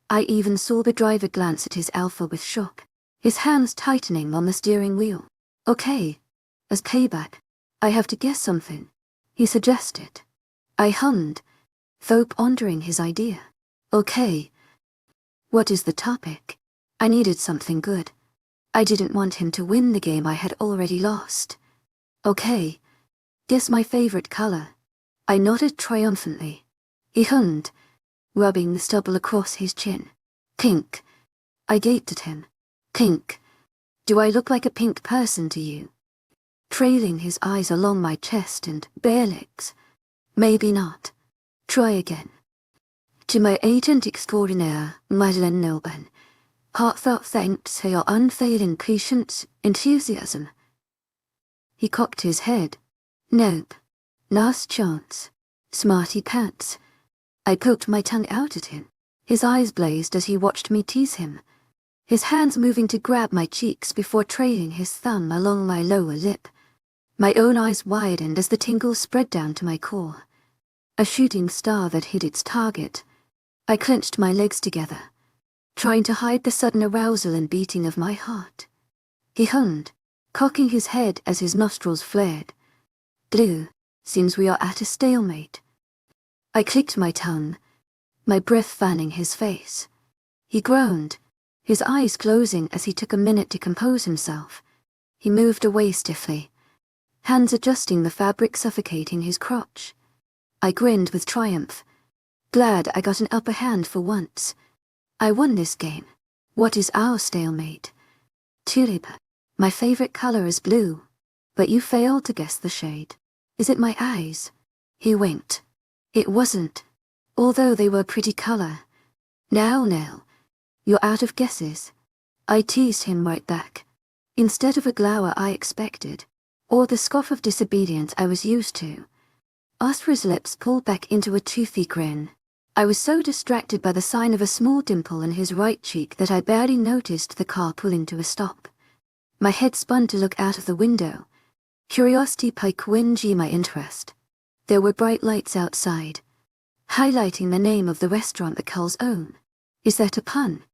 I even saw the driver glance at his Alpha with shock, his hands tightening on the steering wheel. "Okay, as payback, I have to guess something," he suggested. I hummed, though pondering his idea. "Okay. What is the topic?" I needed something good. I didn't want him to win the game I had already lost. "Okay. Guess my favorite color." I nodded triumphantly. He hummed, rubbing the stubble across his chin. "Pink." I gaped at him. "Pink? Do I look like a pink person to you?" Trailing his eyes along my chest and bare legs. "Maybe not. Try again." "To my agent extraordinaire, Madeleine Nilben, heartfelt thanks for your unfailing patience, enthusiasm." He cocked his head. "Nope. Last chance. Smarty pants." I poked my tongue out at him. His eyes blazed as he watched me tease him, his hands moving to grab my cheeks before trailing his thumb along my lower lip. My own eyes widened as the tingles spread down to my core. A shooting star that hit its target. I clenched my legs together, trying to hide the sudden arousal and beating of my heart. He hummed, cocking his head as his nostrils flared. "Blue, seems we are at a stalemate." I clicked my tongue, my breath fanning his face. He groaned, his eyes closing as he took a minute to compose himself. He moved away stiffly, hands adjusting the fabric suffocating his crotch. I grinned with triumph, glad I got an upper hand for once. I won this game. What is our stalemate? Tulip. My favorite color is blue, but you failed to guess the shade. Is it my eyes? He winked. It wasn't, although they were a pretty color. Now, you're out of guesses. I teased him right back, instead of a glower I expected, or the scoff of disobedience I was used to. 𝐿𝐼𝐻's lips pulled back into a toothy grin. I was so distracted by the sign of a small dimple in his right cheek that I barely noticed the car pulling to a stop. My head spun to look out of the window. Curiosity piqued my interest. There were bright lights outside, highlighting the name of the restaurant the Culls own. Is that a pun?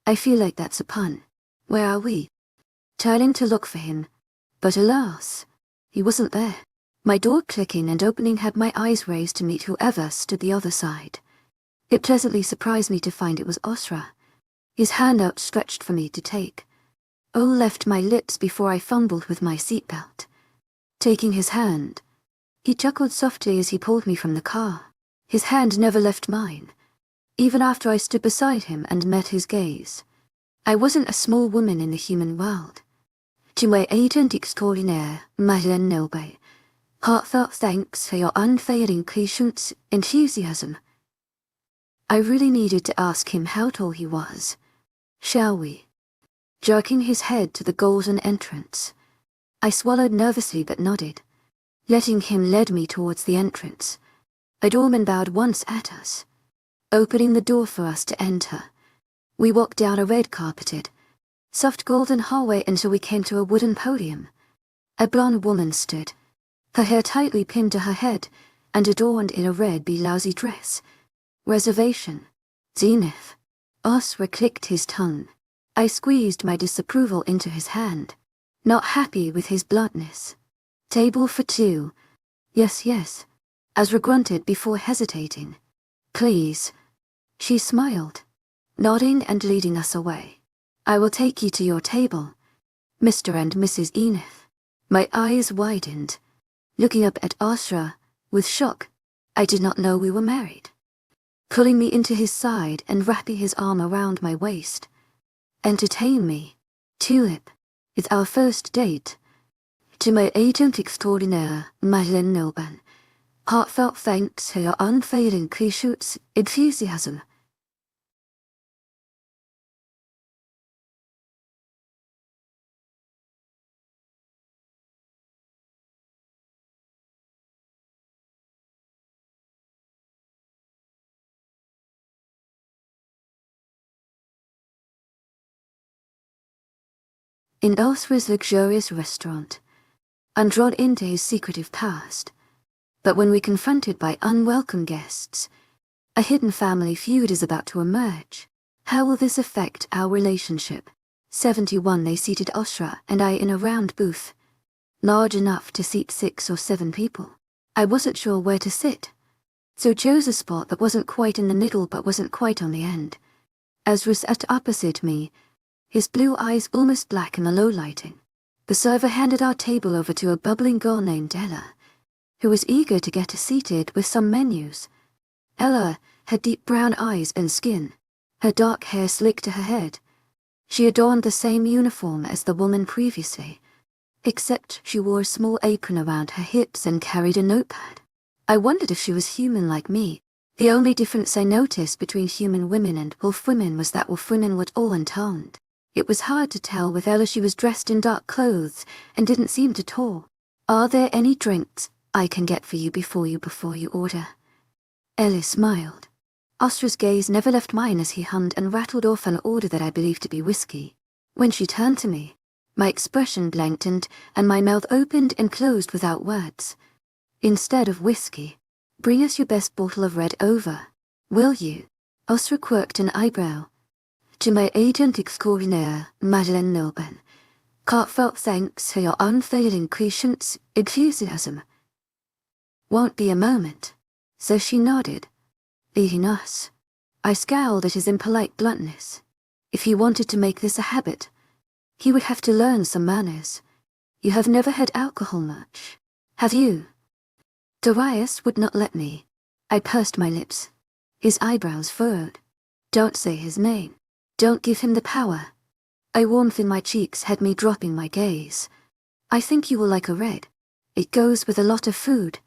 I feel like that's a pun. Where are we? Turning to look for him, but alas, he wasn't there. My door clicking and opening had my eyes raised to meet whoever stood the other side. It pleasantly surprised me to find it was 𝐿𝐼𝐻, his hand outstretched for me to take. Left my lips before I fumbled with my seatbelt. Taking his hand, he chuckled softly as he pulled me from the car. His hand never left mine, even after I stood beside him and met his gaze. I wasn't a small woman in the human world. 𝐊𝐢𝐻𝐼𝐻𝐬 𝐑𝐞𝐝𝐬. Heartfelt thanks for your unfailing patience and enthusiasm. I really needed to ask him how tall he was. Shall we? Jerking his head to the golden entrance. I swallowed nervously but nodded, letting him lead me towards the entrance. A doorman bowed once at us, opening the door for us to enter. We walked down a red-carpeted, soft golden hallway until we came to a wooden podium. A blonde woman stood, her hair tightly pinned to her head and adorned in a red blousy dress. Reservation. Zenith. 𝐿𝐼𝐻 clicked his tongue. I squeezed my disapproval into his hand, not happy with his bluntness. Table for two. Yes, 𝐿𝐻 grunted before hesitating. Please. She smiled, nodding and leading us away. I will take you to your table, Mr. and Mrs. Enith. My eyes widened, looking up at 𝐿𝐻 with shock. I did not know we were married. Pulling me into his side and wrapping his arm around my waist. Entertain me. Tulip. It's our first date. 𝐊𝐻𝐼𝐻𝐬. Heartfelt thanks for your unfailing patience and enthusiasm. In 𝐿𝐻's luxurious restaurant, and drawn into his secretive past. But when we're confronted by unwelcome guests, a hidden family feud is about to emerge. How will this affect our relationship? 71. They seated 𝐿𝐻 and I in a round booth, large enough to seat 6 or 7 people. I wasn't sure where to sit, so chose a spot that wasn't quite in the middle but wasn't quite on the end. 𝐿𝐻 sat opposite me, his blue eyes almost black in the low lighting. The server handed our table over to a bubbling girl named Ella, who was eager to get us seated with some menus. Ella had deep brown eyes and skin, her dark hair slicked to her head. She adorned the same uniform as the woman previously, except she wore a small apron around her hips and carried a notepad. I wondered if she was human like me. The only difference I noticed between human women and wolf women was that wolf women were tall and toned. It was hard to tell with Ella. She was dressed in dark clothes and didn't seem too tall. Are there any drinks I can get for you before you order? Ella smiled. 𝐿𝐻's gaze never left mine as he hummed and rattled off an order that I believed to be whiskey. When she turned to me, my expression lengthened and my mouth opened and closed without words. Instead of whiskey, bring us your best bottle of red over, will you? 𝐿𝐻 quirked an eyebrow. 𝐊𝐻𝐼𝐻𝐬. Heartfelt thanks for your unfailing patience and enthusiasm. Won't be a moment. So she nodded, leading us. I scowled at his impolite bluntness. If he wanted to make this a habit, he would have to learn some manners. You have never had alcohol much, have you? Darius would not let me. I pursed my lips. His eyebrows furrowed. Don't say his name. Don't give him the power. A warmth in my cheeks had me dropping my gaze. I think you will like a red. It goes with a lot of food.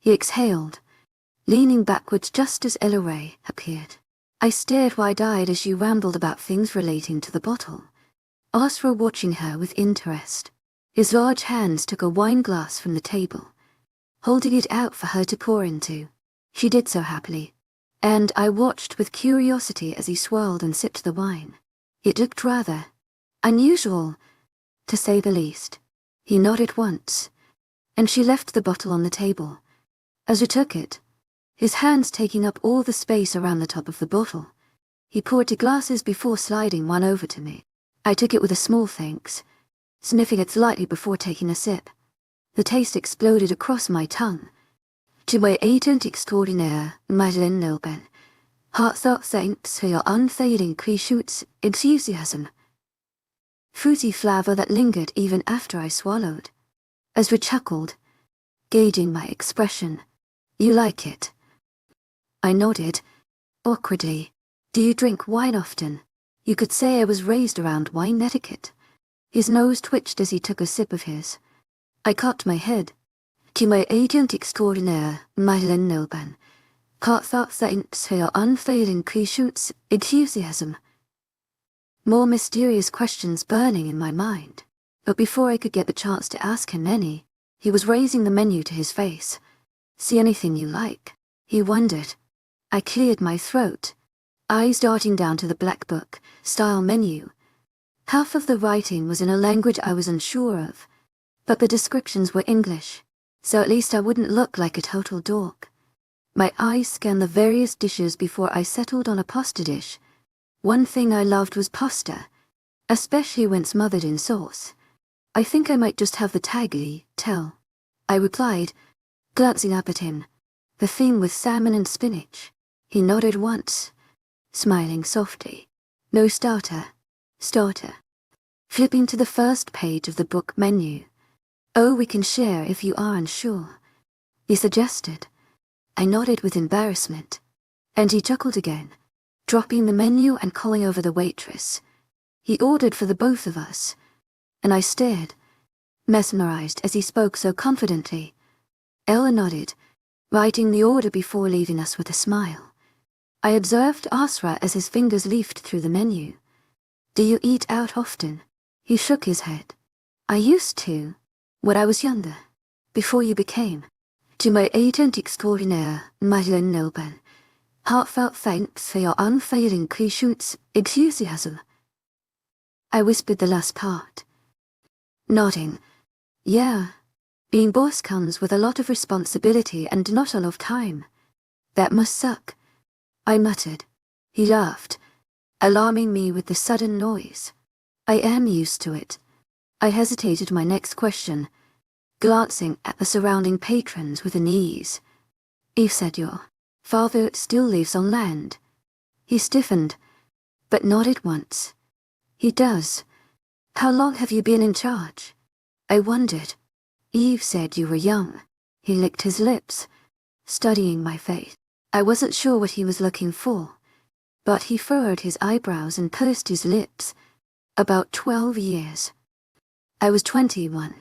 He exhaled, leaning backwards just as 𝐊𝐢𝐬𝐩 appeared. I stared wide-eyed as she rambled about things relating to the bottle, 𝐊𝐢𝐬𝐬 watching her with interest. His large hands took a wine glass from the table, holding it out for her to pour into. She did so happily, and I watched with curiosity as he swirled and sipped the wine. It looked rather unusual, to say the least. He nodded once, and she left the bottle on the table. As he took it, his hands taking up all the space around the top of the bottle, he poured 2 glasses before sliding one over to me. I took it with a small thanks, sniffing it slightly before taking a sip. The taste exploded across my tongue. 𝐊𝐢𝐳𝐸𝐻𝐻 𝐊𝐢𝐻𝐻 heartfelt thanks for your unfailing 𝐊𝐢𝐳𝐸𝐻𝐻. Fruity flavor that lingered even after I swallowed. 𝐊𝐢𝐳𝐸𝐻𝐻 chuckled, gauging my expression. You like it? I nodded, awkwardly. Do you drink wine often? You could say I was raised around wine etiquette. His nose twitched as he took a sip of his. I cocked my head. 𝐊𝐢𝐳𝐸𝐻𝐻 𝐊𝐢𝐻𝐻 heartfelt thanks for your unfailing 𝐊𝐢𝐳𝐸𝐻𝐻. More mysterious questions burning in my mind. But before I could get the chance to ask him any, he was raising the menu to his face. See anything you like? He wondered. I cleared my throat, eyes darting down to the black book style menu. Half of the writing was in a language I was unsure of, but the descriptions were English, so at least I wouldn't look like a total dork. My eyes scanned the various dishes before I settled on a pasta dish. One thing I loved was pasta, especially when smothered in sauce. I think I might just have the 𝐊𝐢𝐳𝐸𝐻𝐻, I replied, glancing up at him. The thing with salmon and spinach. He nodded once, smiling softly. No starter. Starter. Flipping to the first page of the book menu. Oh, we can share if you are unsure, he suggested. I nodded with embarrassment, and he chuckled again, dropping the menu and calling over the waitress. He ordered for the both of us, and I stared, mesmerized as he spoke so confidently. 𝐊𝐢𝐬𝐻 nodded, writing the order before leaving us with a smile. I observed 𝐊𝐢𝐬𝐻 as his fingers leafed through the menu. Do you eat out often? He shook his head. I used to, when I was younger, before you became. 𝐊𝐢𝐳𝐸𝐻𝐻 𝐊𝐢𝐻𝐻 heartfelt thanks for your unfailing 𝐊𝐢𝐳𝐸𝐻𝐻. I whispered the last part. Nodding. Yeah. Being boss comes with a lot of responsibility and not a lot of time. That must suck, I muttered. He laughed, alarming me with the sudden noise. I am used to it. I hesitated my next question, glancing at the surrounding patrons with unease. Eve said your father still lives on land. He stiffened, but nodded once. He does. How long have you been in charge? I wondered. Eve said you were young. He licked his lips, studying my face. I wasn't sure what he was looking for, but he furrowed his eyebrows and pursed his lips. About 12 years. I was 21.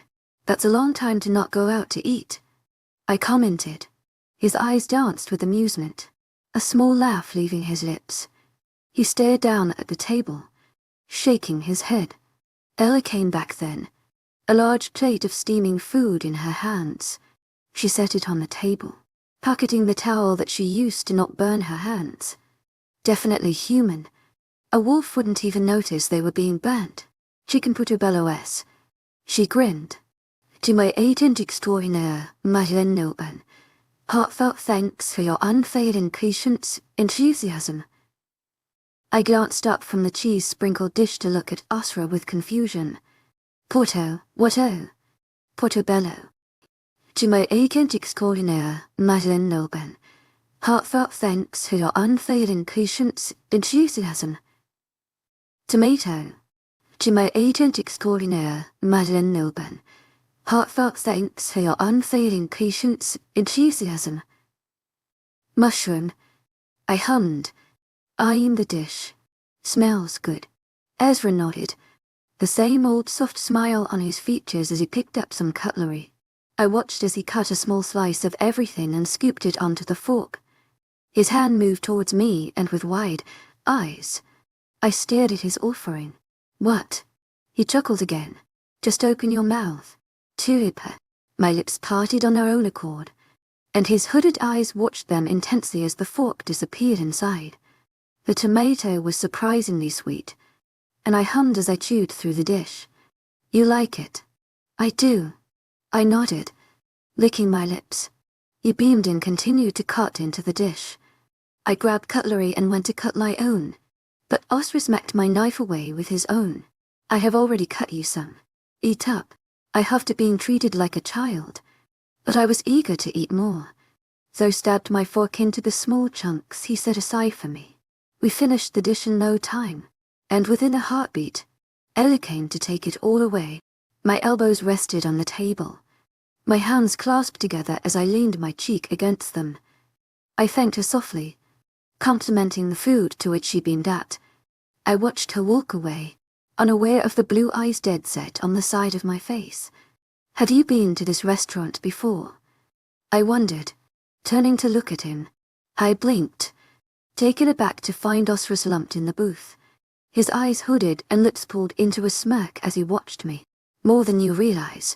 That's a long time to not go out to eat, I commented. His eyes danced with amusement, a small laugh leaving his lips. He stared down at the table, shaking his head. 𝐊𝐢𝐻𝐻 came back then, a large plate of steaming food in her hands. She set it on the table, pocketing the towel that she used to not burn her hands. Definitely human. A wolf wouldn't even notice they were being burnt. 𝐾𝐝𝐿OS. She grinned. 𝐊𝐢𝐳𝐸𝐻𝐻 𝐊𝐢𝐻𝐻 heartfelt thanks for your unfailing 𝐊𝐢𝐳𝐸𝐻𝐻. I glanced up from the cheese-sprinkled dish to look at 𝐊𝐢𝐬𝐻 with confusion. Porto, what-o? Portobello. 𝐊𝐢𝐳𝐸𝐻𝐻 𝐊𝐢𝐻𝐻 heartfelt thanks for your unfailing 𝐊𝐢𝐳𝐸𝐻𝐻. Tomato. 𝐿𝐤𝐸𝐻𝐿𝐬 heartfelt thanks for your unfailing patience, enthusiasm. Mushroom. I hummed, eyeing the dish. Smells good. Ezra nodded, the same old soft smile on his features as he picked up some cutlery. I watched as he cut a small slice of everything and scooped it onto the fork. His hand moved towards me, and with wide eyes, I stared at his offering. What? He chuckled again. Just open your mouth. 𝐊𝐢𝐬𝐿. My lips parted on their own accord, and his hooded eyes watched them intensely as the fork disappeared inside. The tomato was surprisingly sweet, and I hummed as I chewed through the dish. You like it? I do. I nodded, licking my lips. He beamed and continued to cut into the dish. I grabbed cutlery and went to cut my own, but Oscar smacked my knife away with his own. I have already cut you some. Eat up. I huffed at being treated like a child, but I was eager to eat more, so stabbed my fork into the small chunks he set aside for me. We finished the dish in no time, and within a heartbeat, Ella came to take it all away. My elbows rested on the table, my hands clasped together as I leaned my cheek against them. I thanked her softly, complimenting the food to which she beamed at. I watched her walk away, unaware of the blue eyes dead set on the side of my face. Had you been to this restaurant before? I wondered, turning to look at him. I blinked, taken aback to find Oscar slumped in the booth, his eyes hooded and lips pulled into a smirk as he watched me. More than you realize.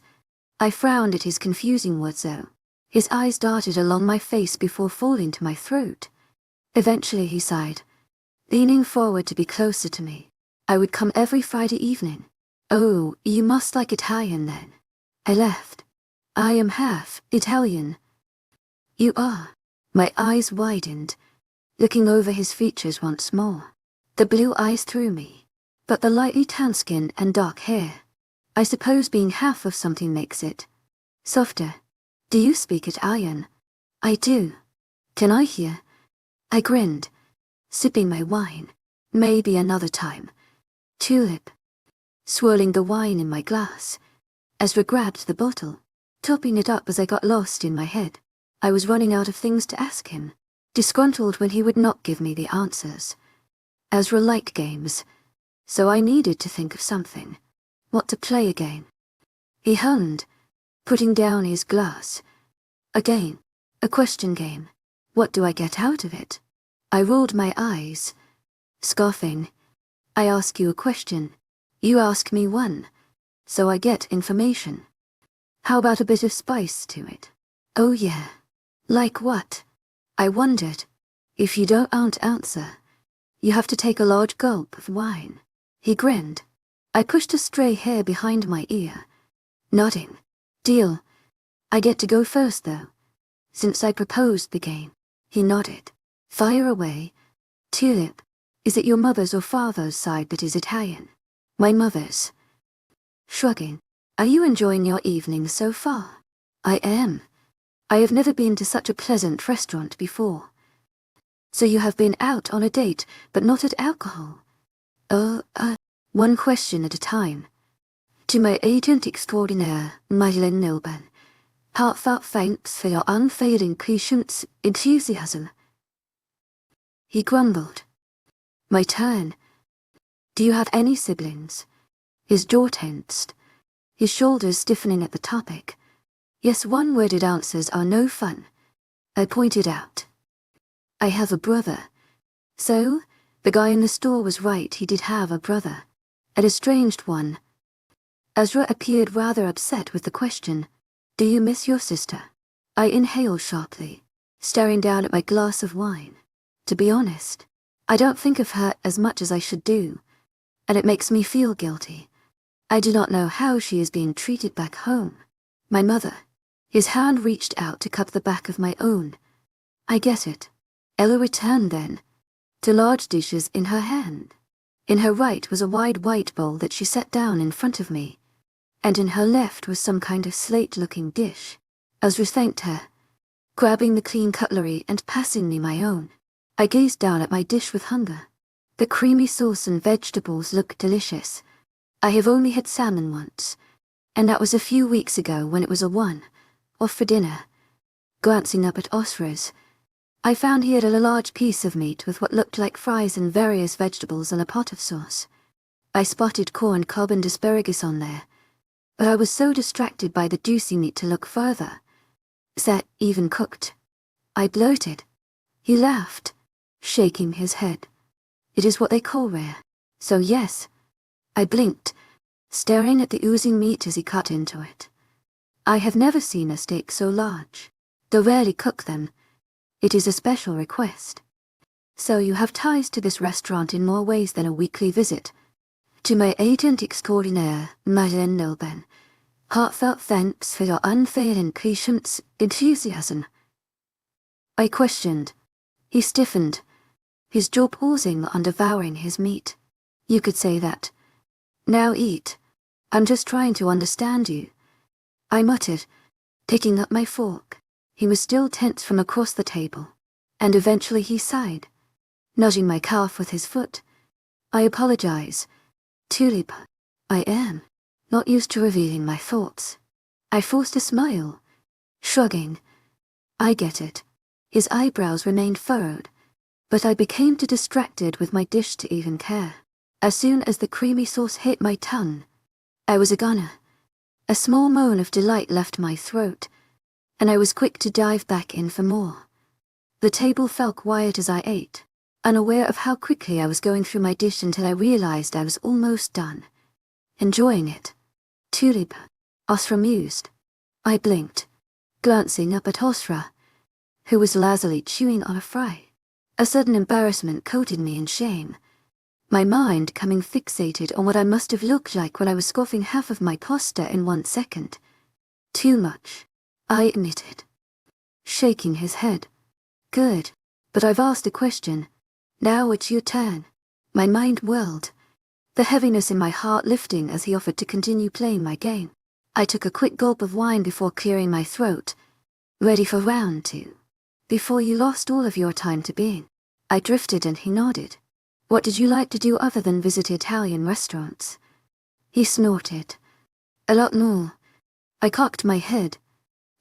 I frowned at his confusing words though. His eyes darted along my face before falling to my throat. Eventually he sighed, leaning forward to be closer to me. I would come every Friday evening. Oh, you must like Italian then. I laughed. I am half Italian. You are. My eyes widened, looking over his features once more. The blue eyes threw me, but the lightly tan skin and dark hair. I suppose being half of something makes it softer. Do you speak Italian? I do. Can I hear? I grinned, sipping my wine. Maybe another time. 𝐊𝐢𝐬𝐿. Swirling the wine in my glass, Ezra grabbed the bottle, topping it up as I got lost in my head. I was running out of things to ask him, disgruntled when he would not give me the answers. Ezra liked games, so I needed to think of something. What to play again? He hummed, putting down his glass. A game. A question game. What do I get out of it? I rolled my eyes, scoffing. I ask you a question. You ask me one. So I get information. How about a bit of spice to it? Oh yeah. Like what? I wondered. If you don't answer, you have to take a large gulp of wine. He grinned. I pushed a stray hair behind my ear, nodding. Deal. I get to go first though, since I proposed the game. He nodded. Fire away. 𝐊𝐢𝐬𝐿. Is it your mother's or father's side that is Italian? My mother's. Shrugging. Are you enjoying your evening so far? I am. I have never been to such a pleasant restaurant before. So you have been out on a date, but not at alcohol? One question at a time. To my agent extraordinaire, 𝐊𝐤𝐸𝐿. Heartfelt thanks for your unfailing patience, enthusiasm. He grumbled. My turn. Do you have any siblings? His jaw tensed, his shoulders stiffening at the topic. Yes, one-worded answers are no fun, I pointed out. I have a brother. So, the guy in the store was right, he did have a brother. An estranged one. Ezra appeared rather upset with the question. Do you miss your sister? I inhaled sharply, staring down at my glass of wine. To be honest, I don't think of her as much as I should do, and it makes me feel guilty. I do not know how she is being treated back home. My mother. His hand reached out to cup the back of my own. I get it. Ella returned then, to large dishes in her hand. In her right was a wide white bowl that she set down in front of me, and in her left was some kind of slate-looking dish. Ezra thanked her, grabbing the clean cutlery and passing me my own. I gazed down at my dish with hunger. The creamy sauce and vegetables looked delicious. I have only had salmon once, and that was a few weeks ago when it was a one-off for dinner. Glancing up at 𝐿𝐲𝐬, I found he had a large piece of meat with what looked like fries and various vegetables and a pot of sauce. I spotted corn cob and asparagus on there, but I was so distracted by the juicy meat to look further. "Is that even cooked?" I blurted. He laughed, shaking his head. "It is what they call rare, so yes." I blinked, staring at the oozing meat as he cut into it. I have never seen a steak so large. They rarely cook them. It is a special request. "So you have ties to this restaurant in more ways than a weekly visit. To my agent extraordinaire, Madeleine Nilben, heartfelt thanks for your unfailing patience, enthusiasm." I questioned. He stiffened, his jaw pausing on devouring his meat. "You could say that. Now eat. I'm just trying to understand you," I muttered, picking up my fork. He was still tense from across the table, and eventually he sighed, nudging my calf with his foot. "I apologize. Tulip, I am not used to revealing my thoughts." I forced a smile, shrugging. "I get it." His eyebrows remained furrowed, but I became too distracted with my dish to even care. As soon as the creamy sauce hit my tongue, I was agona. A small moan of delight left my throat, and I was quick to dive back in for more. The table fell quiet as I ate, unaware of how quickly I was going through my dish until I realized I was almost done, enjoying it. "Tulip," 𝐿𝐲𝐬 mused. I blinked, glancing up at 𝐿𝐲𝐬, who was lazily chewing on a fry. A sudden embarrassment coated me in shame, my mind becoming fixated on what I must have looked like when I was scoffing half of my pasta in 1 second. "Too much," I admitted, shaking his head. "Good, but I've asked a question. Now it's your turn." My mind whirled, the heaviness in my heart lifting as he offered to continue playing my game. I took a quick gulp of wine before clearing my throat, ready for round 2. "Before you lost all of your time to being." I drifted and he nodded. "What did you like to do other than visit Italian restaurants?" He snorted. "A lot more." I cocked my head,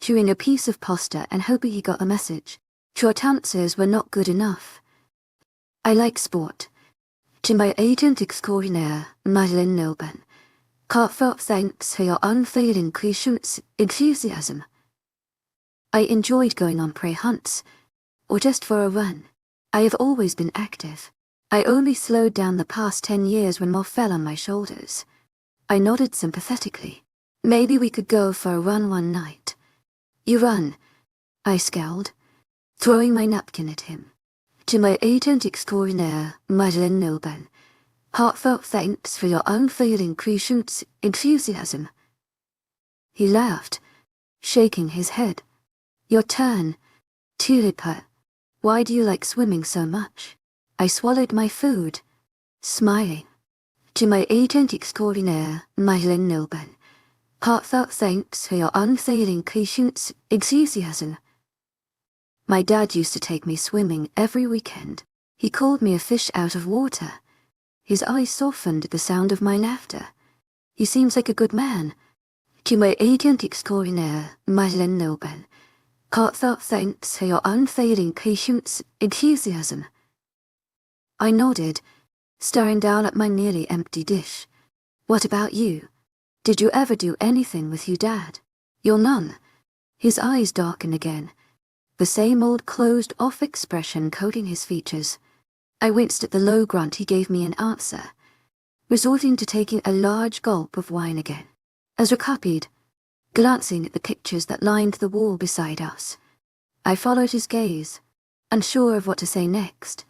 chewing a piece of pasta and hoping he got the message. Short answers were not good enough. "I like sport. To my agent extraordinaire, Madeleine Nilben, heartfelt thanks for your unfailing patience, enthusiasm." I enjoyed going on prey hunts, or just for a run. I have always been active. I only slowed down the past 10 years when more fell on my shoulders. I nodded sympathetically. "Maybe we could go for a run one night." "You run," I scowled, throwing my napkin at him. "To my agent extraordinaire, Madeleine Nilben, heartfelt thanks for your unfailing patience, enthusiasm." He laughed, shaking his head. "Your turn. Tulip, why do you like swimming so much?" I swallowed my food, smiling. "To my agent extraordinaire, Madeleine Nilben, heartfelt thanks for your unfailing patience, enthusiasm." My dad used to take me swimming every weekend. He called me a fish out of water. His eyes softened at the sound of my laughter. "He seems like a good man." "To my agent extraordinaire, Madeleine Nilben, heartfelt thanks for your unfailing patience, enthusiasm." I nodded, staring down at my nearly empty dish. "What about you? Did you ever do anything with your dad?" "You're none." His eyes darkened again, the same old closed-off expression coating his features. I winced at the low grunt he gave me in answer, resorting to taking a large gulp of wine again. As copied, glancing at the pictures that lined the wall beside us, I followed his gaze, unsure of what to say next.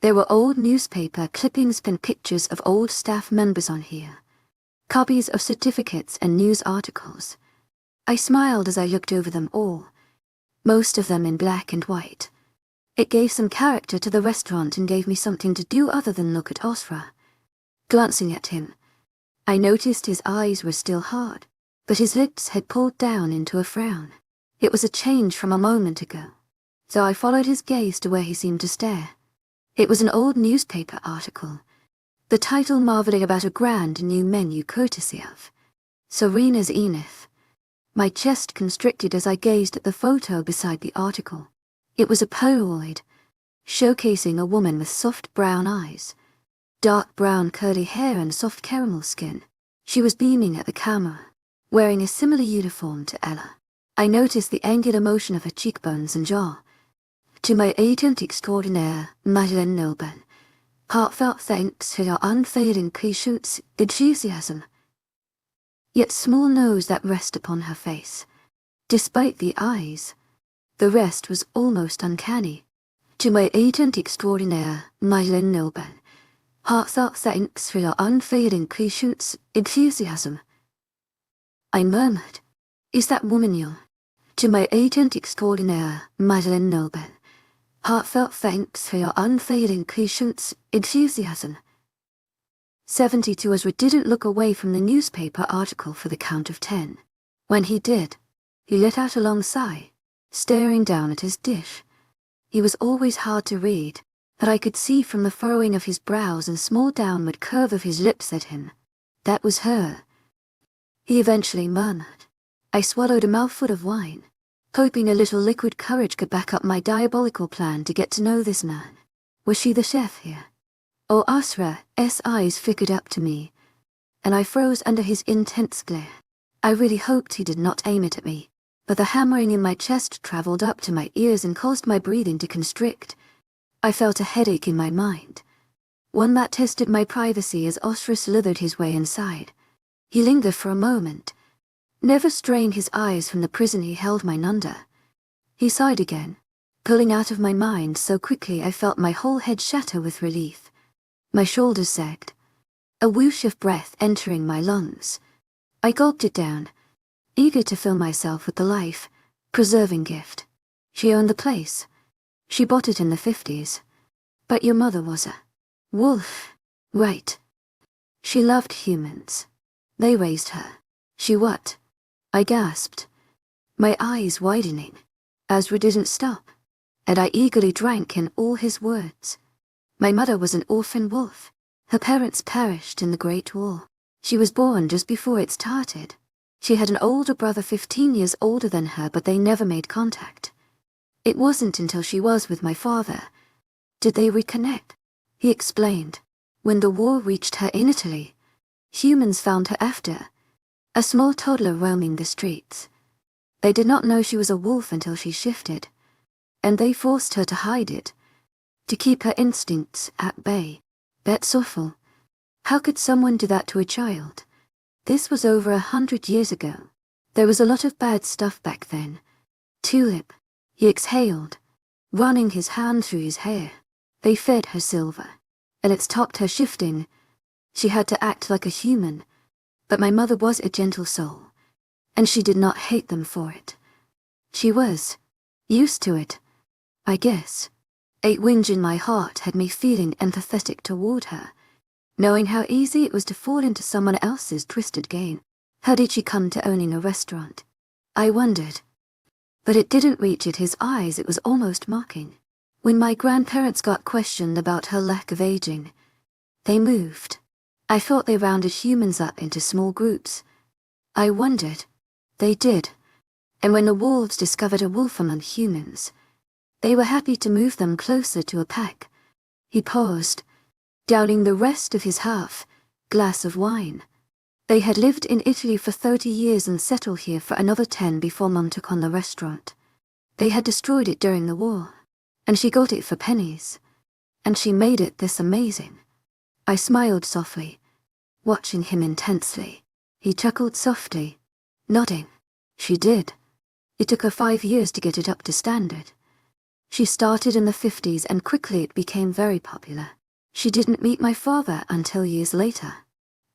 There were old newspaper clippings and pictures of old staff members on here, copies of certificates and news articles. I smiled as I looked over them all, most of them in black and white. It gave some character to the restaurant and gave me something to do other than look at 𝐿𝐲𝐬. Glancing at him, I noticed his eyes were still hard, but his lips had pulled down into a frown. It was a change from a moment ago, so I followed his gaze to where he seemed to stare. It was an old newspaper article. The title marveling about a grand new menu courtesy of Serena's 𝐸. My chest constricted as I gazed at the photo beside the article. It was a Polaroid, showcasing a woman with soft brown eyes, dark brown curly hair and soft caramel skin. She was beaming at the camera, wearing a similar uniform to Ella. I noticed the angular motion of her cheekbones and jaw. To my agent extraordinaire, Madeleine Nobel, heartfelt thanks for your unfailing 𝐊𝐢𝐧𝐠. Yet small nose that rest upon her face. Despite the eyes, the rest was almost uncanny. To my agent extraordinaire, Madeleine Nobel, heartfelt thanks for your unfailing 𝐊𝐢𝐧𝐠. I murmured, "Is that woman you?" To my agent extraordinaire, Madeleine Nobel, heartfelt thanks for your unfailing 𝐊𝐢𝐧𝐠. 72 Ezra didn't look away from the newspaper article for the count of 10. When he did, he let out a long sigh, staring down at his dish. He was always hard to read, but I could see from the furrowing of his brows and small downward curve of his lips at him. That was her. He eventually murmured. I swallowed a mouthful of wine, hoping a little liquid courage could back up my diabolical plan to get to know this man. Was she the chef here? Or Ezra's eyes flickered up to me, and I froze under his intense glare. I really hoped he did not aim it at me, but the hammering in my chest traveled up to my ears and caused my breathing to constrict. I felt a headache in my mind, one that tested my privacy as Ezra slithered his way inside. He lingered for a moment, never straying his eyes from the prison he held mine under. He sighed again, pulling out of my mind so quickly I felt my whole head shatter with relief. My shoulders sagged, a whoosh of breath entering my lungs. I gulped it down, eager to fill myself with the life-preserving gift. She owned the place. She bought it in the 50s. But your mother was a wolf, right? She loved humans. They raised her. She what? I gasped, my eyes widening. Ezra didn't stop, and I eagerly drank in all his words. My mother was an orphan wolf. Her parents perished in the Great War. She was born just before it started. She had an older brother 15 years older than her, but they never made contact. It wasn't until she was with my father did they reconnect. He explained. When the war reached her in Italy, humans found her after, a small toddler roaming the streets. They did not know she was a wolf until she shifted, and they forced her to hide it, to keep her instincts at bay. That's awful. How could someone do that to a child? This was over 100 years ago. There was a lot of bad stuff back then. Tulip, he exhaled, running his hand through his hair. They fed her silver, and it stopped her shifting. She had to act like a human, but my mother was a gentle soul, and she did not hate them for it. She was used to it, I guess. A whinge in my heart had me feeling empathetic toward her, knowing how easy it was to fall into someone else's twisted game. How did she come to owning a restaurant? I wondered. But it didn't reach at his eyes, it was almost mocking. When my grandparents got questioned about her lack of aging, they moved. I thought they rounded humans up into small groups. I wondered. They did. And when the wolves discovered a wolf among humans, they were happy to move them closer to a pack. He paused, downing the rest of his half-glass of wine. They had lived in Italy for 30 years and settled here for another 10 before Mum took on the restaurant. They had destroyed it during the war, and she got it for pennies. And she made it this amazing. I smiled softly, watching him intensely. He chuckled softly, nodding. She did. It took her 5 years to get it up to standard. She started in the 50s and quickly it became very popular. She didn't meet my father until years later.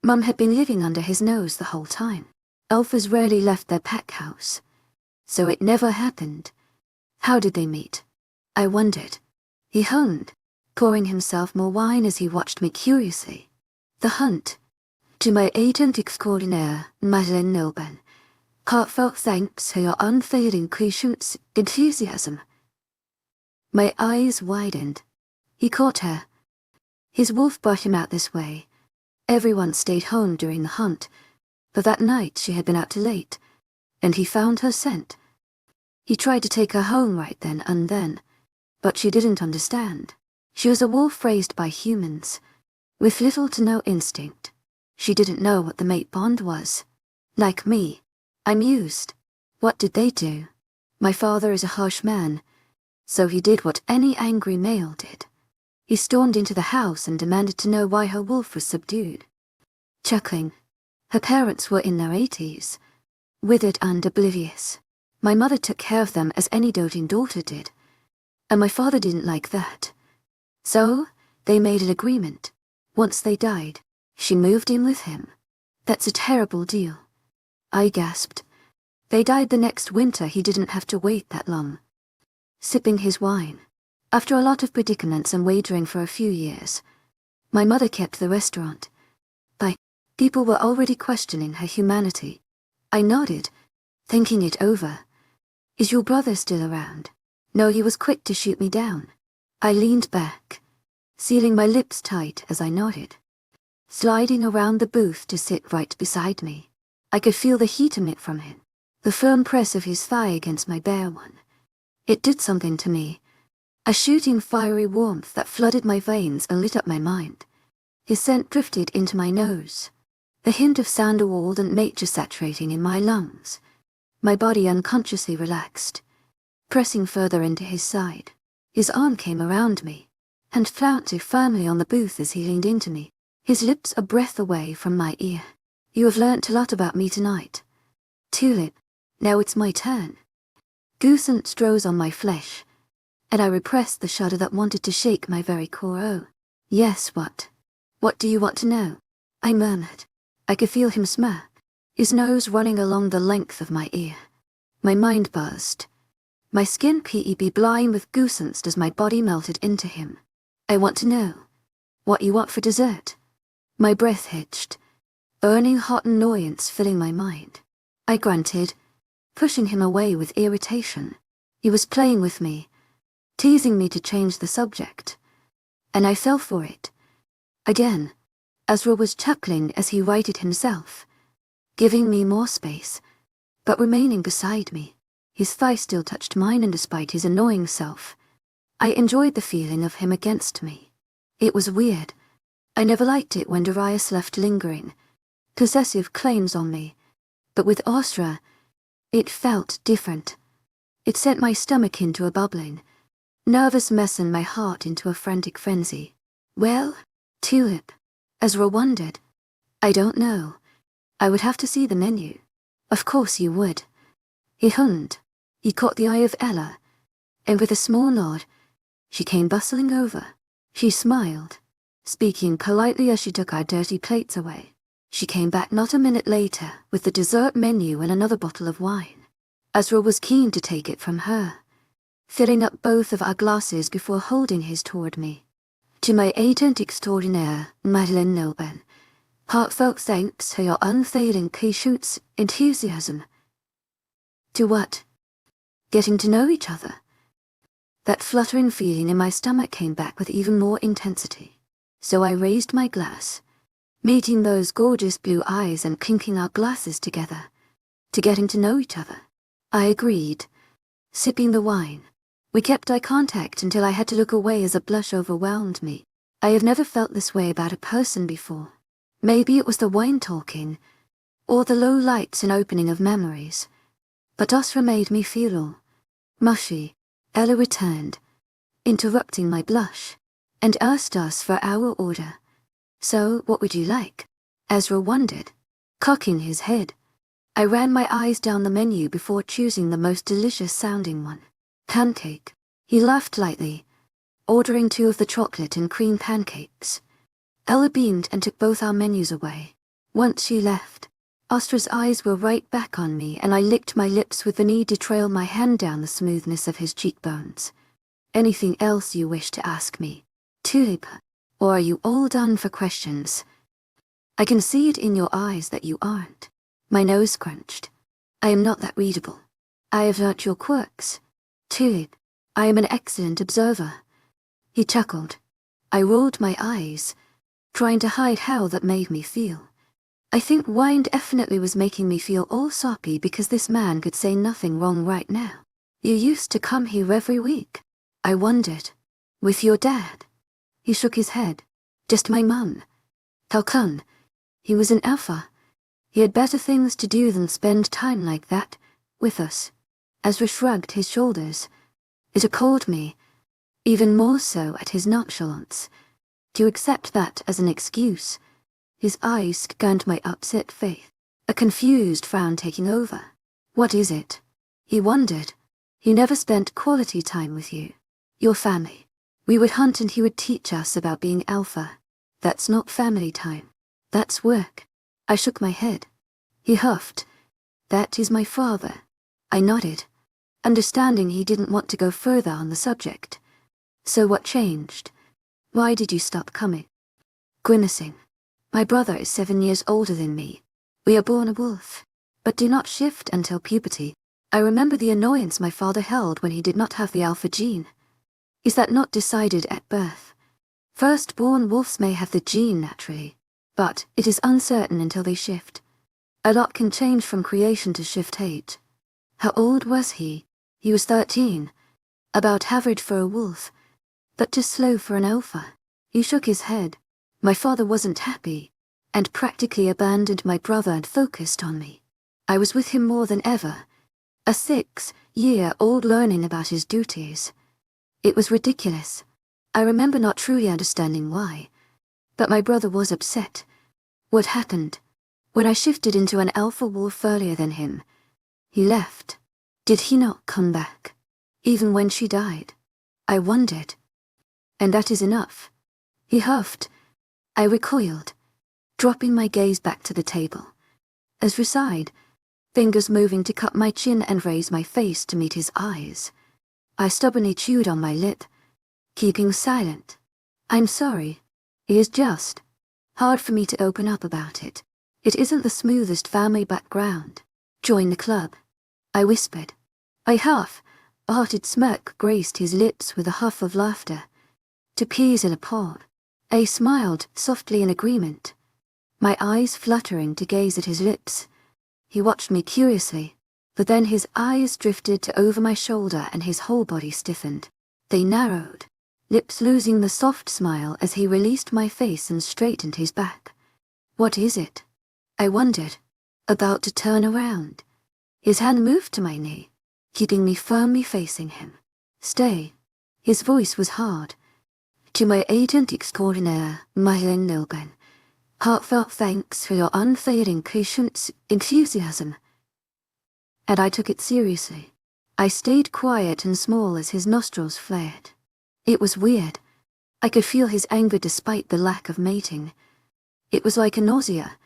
Mum had been living under his nose the whole time. Alphas rarely left their pack house, so it never happened. How did they meet? I wondered. He hummed, pouring himself more wine as he watched me curiously. The hunt. To my agent extraordinaire, Madeleine Nobel, heartfelt thanks for your unfailing 𝐊𝐢𝐧𝐠. My eyes widened. He caught her. His wolf brought him out this way. Everyone stayed home during the hunt, but that night she had been out too late, and he found her scent. He tried to take her home right then and then, but she didn't understand. She was a wolf raised by humans, with little to no instinct. She didn't know what the mate bond was. Like me, I mused. What did they do? My father is a harsh man, so he did what any angry male did. He stormed into the house and demanded to know why her wolf was subdued. Chuckling. Her parents were in their 80s, withered and oblivious. My mother took care of them as any doting daughter did, and my father didn't like that. So, they made an agreement. Once they died, she moved in with him. That's a terrible deal. I gasped. They died the next winter. He didn't have to wait that long. Sipping his wine. After a lot of predicaments and wagering for a few years, my mother kept the restaurant. People were already questioning her humanity. I nodded, thinking it over. Is your brother still around? No, he was quick to shoot me down. I leaned back, sealing my lips tight as I nodded. Sliding around the booth to sit right beside me, I could feel the heat emit from him, the firm press of his thigh against my bare one. It did something to me, a shooting fiery warmth that flooded my veins and lit up my mind. His scent drifted into my nose, a hint of sandalwood and nature saturating in my lungs. My body unconsciously relaxed, pressing further into his side. His arm came around me, and planted firmly on the booth as he leaned into me, his lips a breath away from my ear. You have learnt a lot about me tonight. Tulip, now it's my turn. Ghosence rose on my flesh, and I repressed the shudder that wanted to shake my very core. Oh, yes, what? What do you want to know? I murmured. I could feel him smirk, his nose running along the length of my ear. My mind buzzed. My skin be blind with ghosence as my body melted into him. I want to know what you want for dessert. My breath hitched, burning hot annoyance filling my mind. I grunted, pushing him away with irritation. He was playing with me, teasing me to change the subject, and I fell for it. Again, 𝐊𝐲 was chuckling as he righted himself, giving me more space, but remaining beside me. His thigh still touched mine, and despite his annoying self, I enjoyed the feeling of him against me. It was weird. I never liked it when Darius left lingering, possessive claims on me, but with 𝐊𝐲, it felt different. It sent my stomach into a bubbling, nervous mess and my heart into a frantic frenzy. Well, Tulip, 𝐊𝐲 wondered. I don't know. I would have to see the menu. Of course you would. He hummed. He caught the eye of Ella, and with a small nod, she came bustling over. She smiled, speaking politely as she took our dirty plates away. She came back not a minute later with the dessert menu and another bottle of wine. 𝐊𝐲 was keen to take it from her, filling up both of our glasses before holding his toward me. To my agent extraordinaire, Madeleine Nilben, heartfelt thanks for your unfailing patience, enthusiasm. To what? Getting to know each other. That fluttering feeling in my stomach came back with even more intensity. So I raised my glass, meeting those gorgeous blue eyes and clinking our glasses together, to getting to know each other. I agreed, sipping the wine. We kept eye contact until I had to look away as a blush overwhelmed me. I have never felt this way about a person before. Maybe it was the wine talking, or the low lights and opening of memories. But 𝐊𝐲 made me feel all mushy. Ella returned, interrupting my blush, and asked us for our order. So, what would you like? 𝐊𝐲 wondered, cocking his head. I ran my eyes down the menu before choosing the most delicious-sounding one. Pancake. He laughed lightly, ordering 2 of the chocolate and cream pancakes. Ella beamed and took both our menus away. Once she left, 𝐊𝐲's eyes were right back on me, and I licked my lips with the need to trail my hand down the smoothness of his cheekbones. Anything else you wish to ask me, Tulip? Or are you all done for questions? I can see it in your eyes that you aren't. My nose crunched. I am not that readable. I have learnt your quirks. Tulip, I am an excellent observer. He chuckled. I rolled my eyes, trying to hide how that made me feel. I think wine definitely was making me feel all soppy because this man could say nothing wrong right now. You used to come here every week. I wondered. With your dad? He shook his head. Just my mum. How come? He was an alpha. He had better things to do than spend time like that, with us. Ezra shrugged his shoulders. It appalled me, even more so at his nonchalance. To accept that as an excuse. His eyes scanned my upset face, a confused frown taking over. What is it? He wondered. He never spent quality time with you. Your family. We would hunt and he would teach us about being alpha. That's not family time. That's work. I shook my head. He huffed. That is my father. I nodded, understanding he didn't want to go further on the subject. So what changed? Why did you stop coming? Grimacing. My brother is 7 years older than me. We are born a wolf, but do not shift until puberty. I remember the annoyance my father held when he did not have the alpha gene. Is that not decided at birth? Firstborn wolves may have the gene naturally, but it is uncertain until they shift. A lot can change from creation to shift age. How old was he? He was 13. About average for a wolf, but just slow for an alpha. He shook his head. My father wasn't happy, and practically abandoned my brother and focused on me. I was with him more than ever, a 6-year-old learning about his duties. It was ridiculous. I remember not truly understanding why, but my brother was upset. What happened? When I shifted into an alpha wolf earlier than him, he left. Did he not come back? Even when she died? I wondered. And that is enough. He huffed. I recoiled, dropping my gaze back to the table. Ezra sighed, fingers moving to cup my chin and raise my face to meet his eyes. I stubbornly chewed on my lip, keeping silent. I'm sorry. It is just hard for me to open up about it. It isn't the smoothest family background. Join the club, I whispered. A half-hearted smirk graced his lips with a huff of laughter. To peas in a pod. I smiled softly in agreement, my eyes fluttering to gaze at his lips. He watched me curiously, but then his eyes drifted to over my shoulder and his whole body stiffened. They narrowed, lips losing the soft smile as he released my face and straightened his back. What is it? I wondered, about to turn around. His hand moved to my knee, keeping me firmly facing him. Stay. His voice was hard. To my agent extraordinaire, 𝐊𝐿𝐬, heartfelt thanks for your unfailing patience, enthusiasm. And I took it seriously. I stayed quiet and small as his nostrils flared. It was weird. I could feel his anger despite the lack of mating. It was like a nausea,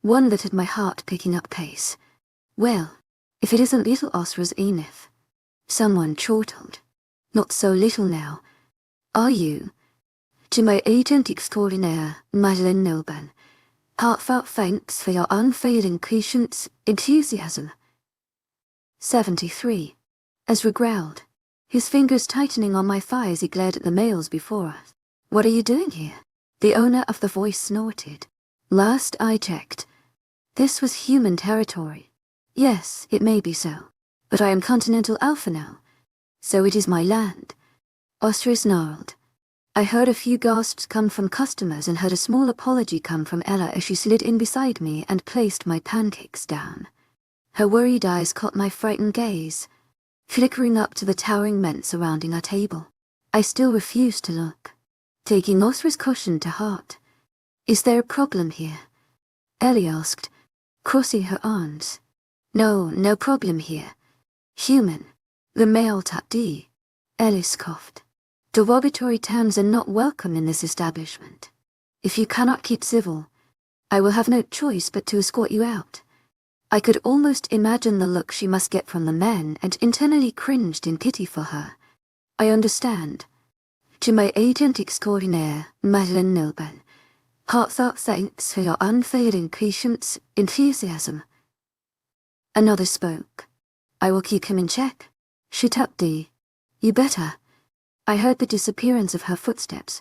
one that had my heart picking up pace. Well, if it isn't little 𝐊𝐲𝐳. Someone chortled. Not so little now. Are you? To my agent extraordinaire, 𝐊𝐿𝐬, heartfelt thanks for your unfailing patience, enthusiasm. 73. Ezra growled, his fingers tightening on my thigh as he glared at the males before us. What are you doing here? The owner of the voice snorted. Last I checked, this was human territory. Yes, it may be so, but I am Continental Alpha now, so it is my land. 𝐊𝐲𝐳 snarled. I heard a few gasps come from customers and heard a small apology come from Ella as she slid in beside me and placed my pancakes down. Her worried eyes caught my frightened gaze, flickering up to the towering men surrounding our table. I still refused to look, taking 𝐊𝐲𝐳's caution to heart. Is there a problem here? Ellie asked, crossing her arms. No problem here. Human. The male tapped D. Ellis coughed. Derogatory terms are not welcome in this establishment. If you cannot keep civil, I will have no choice but to escort you out. I could almost imagine the look she must get from the men and internally cringed in pity for her. I understand. To my agent extraordinaire, 𝐊𝐿𝐬, heartfelt thanks for your unfailing patience, enthusiasm. Another spoke. I will keep him in check. She tapped D. You better. I heard the disappearance of her footsteps,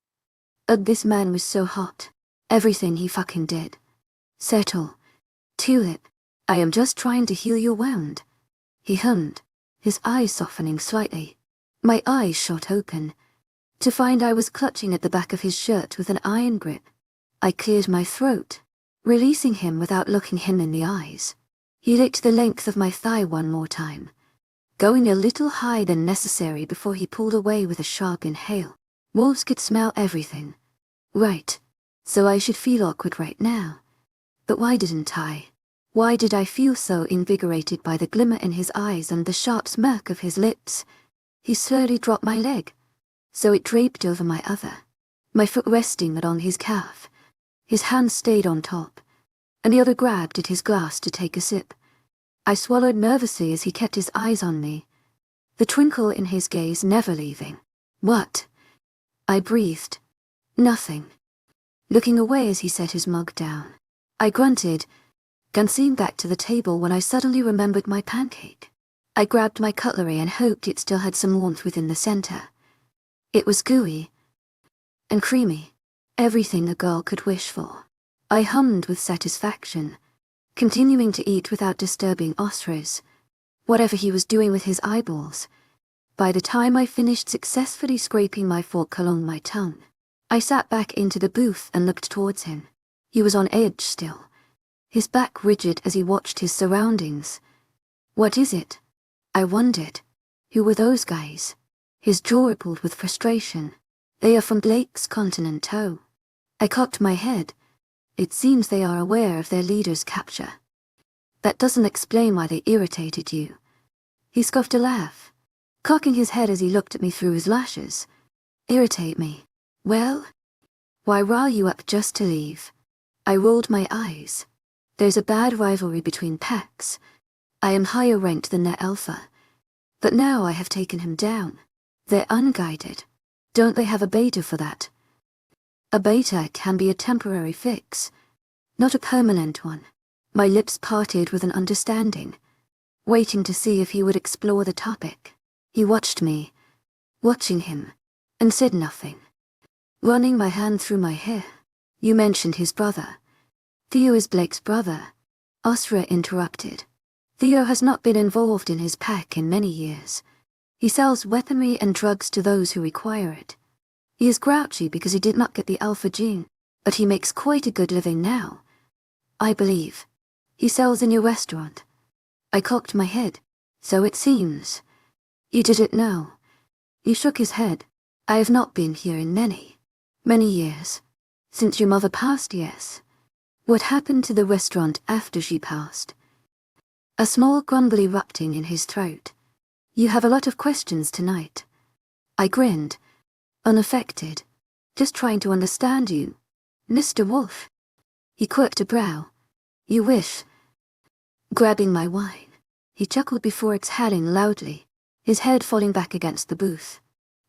Ugh, this man was so hot. Everything he fucking did. Settle. Tulip, I am just trying to heal your wound. He hummed, his eyes softening slightly. My eyes shot open, to find I was clutching at the back of his shirt with an iron grip. I cleared my throat, releasing him without looking him in the eyes. He licked the length of my thigh one more time, going a little higher than necessary before he pulled away with a sharp inhale. Wolves could smell everything. Right. So I should feel awkward right now. But why didn't I? Why did I feel so invigorated by the glimmer in his eyes and the sharp smirk of his lips? He slowly dropped my leg, so it draped over my other, my foot resting on his calf. His hand stayed on top, and the other grabbed at his glass to take a sip. I swallowed nervously as he kept his eyes on me, the twinkle in his gaze never leaving. What? I breathed. Nothing. Looking away as he set his mug down. I grunted, glancing back to the table when I suddenly remembered my pancake. I grabbed my cutlery and hoped it still had some warmth within the center. It was gooey and creamy, everything a girl could wish for. I hummed with satisfaction, continuing to eat without disturbing 𝐿𝐲𝐲, whatever he was doing with his eyeballs. By the time I finished successfully scraping my fork along my tongue, I sat back into the booth and looked towards him. He was on edge still, his back rigid as he watched his surroundings. What is it? I wondered. Who were those guys? His jaw rippled with frustration. They are from Blake's continent. I cocked my head. It seems they are aware of their leader's capture. That doesn't explain why they irritated you. He scoffed a laugh, cocking his head as he looked at me through his lashes. Irritate me? Well, why rile you up just to leave? I rolled my eyes. There's a bad rivalry between packs. I am higher ranked than their alpha, but now I have taken him down. They're unguided. Don't they have a beta for that? A beta can be a temporary fix, not a permanent one. My lips parted with an understanding, waiting to see if he would explore the topic. He watched me, watching him, and said nothing. Running my hand through my hair. You mentioned his brother. Theo is Blake's brother. 𝐿𝐲𝐲 interrupted. Theo has not been involved in his pack in many years. He sells weaponry and drugs to those who require it. He is grouchy because he did not get the alpha gene, but he makes quite a good living now. I believe. He sells in your restaurant. I cocked my head. So it seems. You didn't know. He shook his head. I have not been here in many years. Since your mother passed, yes. What happened to the restaurant after she passed? A small grumble erupting in his throat. You have a lot of questions tonight. I grinned, unaffected, just trying to understand you. Mr. Wolf. He quirked a brow. You wish. Grabbing my wine, he chuckled before exhaling loudly, his head falling back against the booth.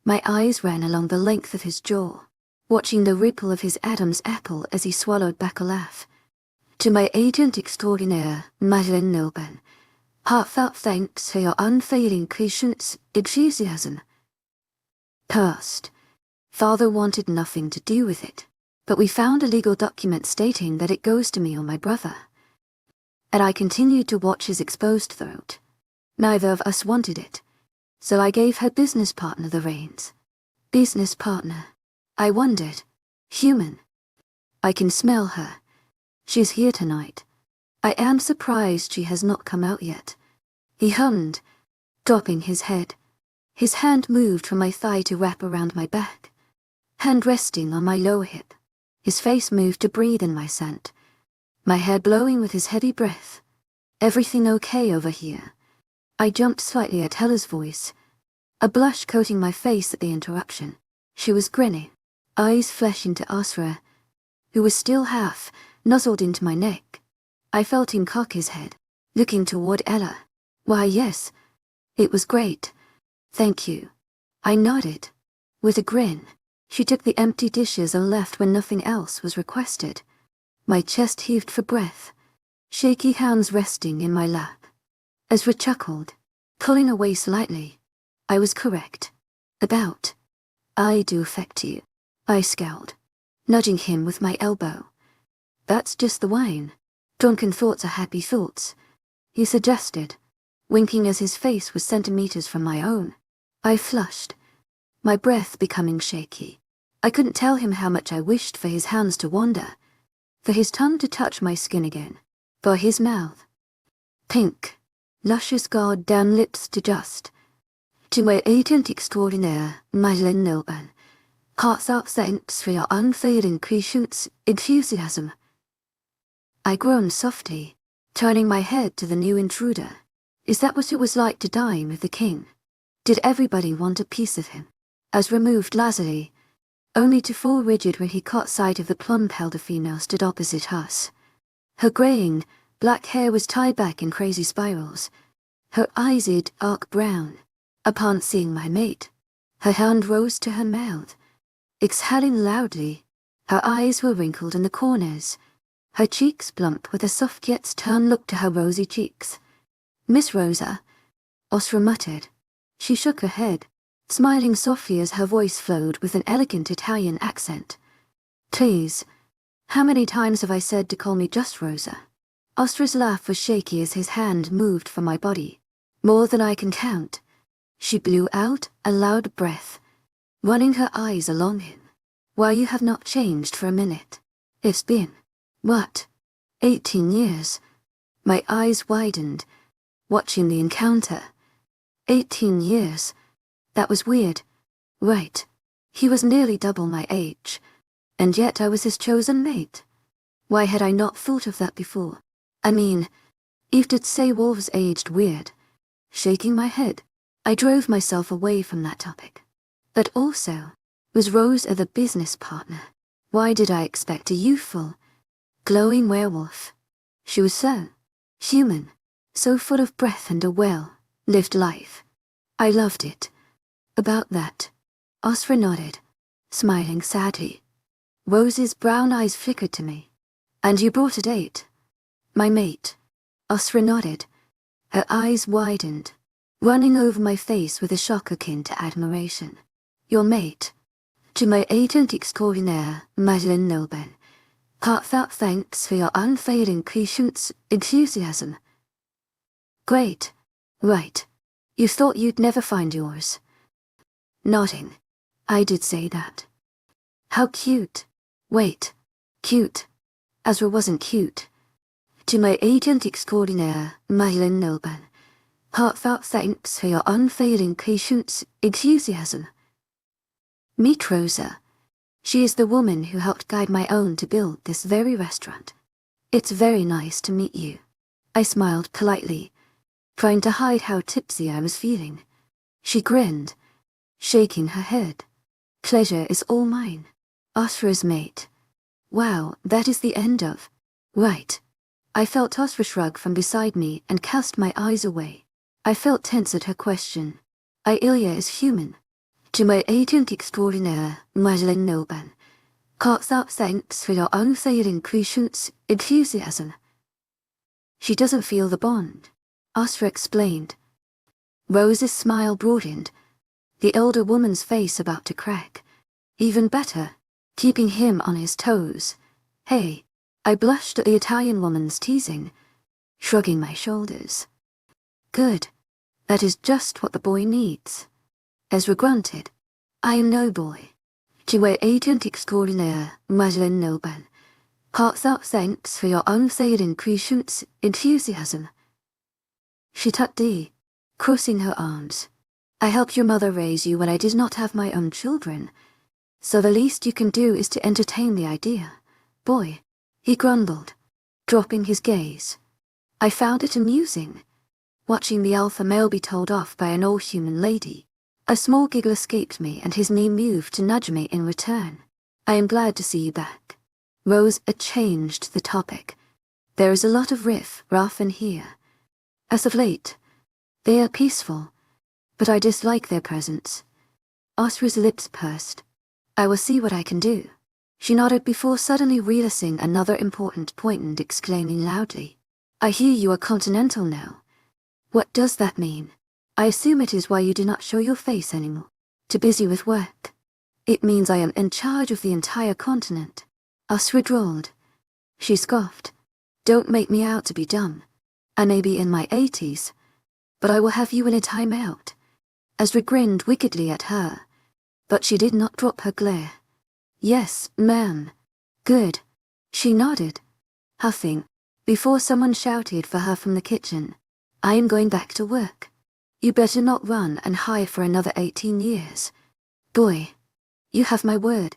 My eyes ran along the length of his jaw, watching the ripple of his Adam's apple as he swallowed back a laugh. To my agent extraordinaire, 𝐿𝐲𝐲, heartfelt thanks for your unfailing patience, enthusiasm. Cursed. Father wanted nothing to do with it, but we found a legal document stating that it goes to me or my brother. And I continued to watch his exposed throat. Neither of us wanted it, so I gave her business partner the reins. Business partner. I wondered. Human. I can smell her. She's here tonight. I am surprised she has not come out yet. He hummed, dropping his head. His hand moved from my thigh to wrap around my back, hand resting on my lower hip. His face moved to breathe in my scent, my hair blowing with his heavy breath. Everything okay over here? I jumped slightly at Hella's voice, a blush coating my face at the interruption. She was grinning, eyes flashing to 𝐿𝐲𝐲, who was still half nuzzled into my neck. I felt him cock his head, looking toward Ella. Why, yes. It was great. Thank you. I nodded. With a grin, she took the empty dishes and left when nothing else was requested. My chest heaved for breath, shaky hands resting in my lap. 𝐿𝐲𝐲 chuckled, pulling away slightly. I was correct. About. I do affect you. I scowled, nudging him with my elbow. That's just the wine. Drunken thoughts are happy thoughts, he suggested, winking as his face was centimeters from my own. I flushed, my breath becoming shaky. I couldn't tell him how much I wished for his hands to wander, for his tongue to touch my skin again, for his mouth. Pink, luscious goddamn lips to just. To my agent extraordinaire, 𝐿𝐲𝐲, heartfelt thanks for your unfailing patience, enthusiasm. I groaned softly, turning my head to the new intruder. Is that what it was like to dine with the king? Did everybody want a piece of him? As removed lazily, only to fall rigid when he caught sight of the plum-powder female stood opposite us. Her graying, black hair was tied back in crazy spirals. Her eyes dark brown. Upon seeing my mate, her hand rose to her mouth, exhaling loudly. Her eyes were wrinkled in the corners, her cheeks plump with a soft yet stern look to her rosy cheeks. "Miss Rosa," Osra muttered. She shook her head, smiling softly as her voice flowed with an elegant Italian accent. "Please, how many times have I said to call me just Rosa?" Osra's laugh was shaky as his hand moved from my body. "More than I can count." She blew out a loud breath, running her eyes along him. "Why, you have not changed for a minute. It's been, what, 18 years?" My eyes widened, watching the encounter. 18 years. That was weird. Right. He was nearly double my age, and yet I was his chosen mate. Why had I not thought of that before? I mean, Eve did say wolves aged weird. Shaking my head, I drove myself away from that topic. But also, was Rosa the business partner? Why did I expect a youthful, glowing werewolf? She was so human, so full of breath and a well-lived life. I loved it. About that, Osra nodded, smiling sadly. Rose's brown eyes flickered to me. "And you brought a date?" "My mate." Osra nodded. Her eyes widened, running over my face with a shock akin to admiration. "Your mate. To my 𝐊𝐢𝐳𝐷 𝐷𝐞𝐬𝐵. Heartfelt thanks for your unfailing patience, enthusiasm." "Great. Right. You thought you'd never find yours." Nodding. "I did say that." "How cute." "Wait. Cute. Ezra wasn't cute." "To my 𝐊𝐴𝐷𝐸 𝐷𝐞𝐬𝐵. Heartfelt thanks for your unfailing patience, enthusiasm." "Meet Rosa. She is the woman who helped guide my own to build this very restaurant. It's very nice to meet you." I smiled politely, trying to hide how tipsy I was feeling. She grinned, shaking her head. "Pleasure is all mine." Osra's mate. Wow, that is the end of. Right. I felt Osra shrug from beside me and cast my eyes away. I felt tense at her question. 𝐿𝐢 is human. To my 𝐊𝐴𝐷𝐸 𝐊𝐢𝐳𝐵. Heartfelt thanks for your unfailing patience, enthusiasm. She doesn't feel the bond, Osra explained. Rose's smile broadened, the elder woman's face about to crack. Even better, keeping him on his toes. "Hey," I blushed at the Italian woman's teasing, shrugging my shoulders. "Good. That is just what the boy needs." Ezra grunted. "I am no boy. To my 𝐊𝐴𝐷𝐸 𝐊𝐢𝐳𝐵. Heartfelt thanks for your unfailing patience, enthusiasm." She tucked crossing her arms. "I helped your mother raise you when I did not have my own children, so the least you can do is to entertain the idea. Boy," he grumbled, dropping his gaze. I found it amusing, watching the alpha male be told off by an all-human lady. A small giggle escaped me and his knee moved to nudge me in return. "I am glad to see you back." Rose changed the topic. "There is a lot of riff-raff in here. As of late, they are peaceful, but I dislike their presence." Osra's lips pursed. "I will see what I can do." She nodded before suddenly realizing another important point and exclaiming loudly, "I hear you are continental now. What does that mean?" "I assume it is why you do not show your face anymore. Too busy with work." "It means I am in charge of the entire continent." Osra drawled. She scoffed. "Don't make me out to be dumb. I may be in my 80s, but I will have you in a timeout." Ezra grinned wickedly at her, but she did not drop her glare. "Yes, ma'am." "Good." She nodded, huffing, before someone shouted for her from the kitchen. "I am going back to work. You better not run and hide for another 18 years. Boy, you have my word."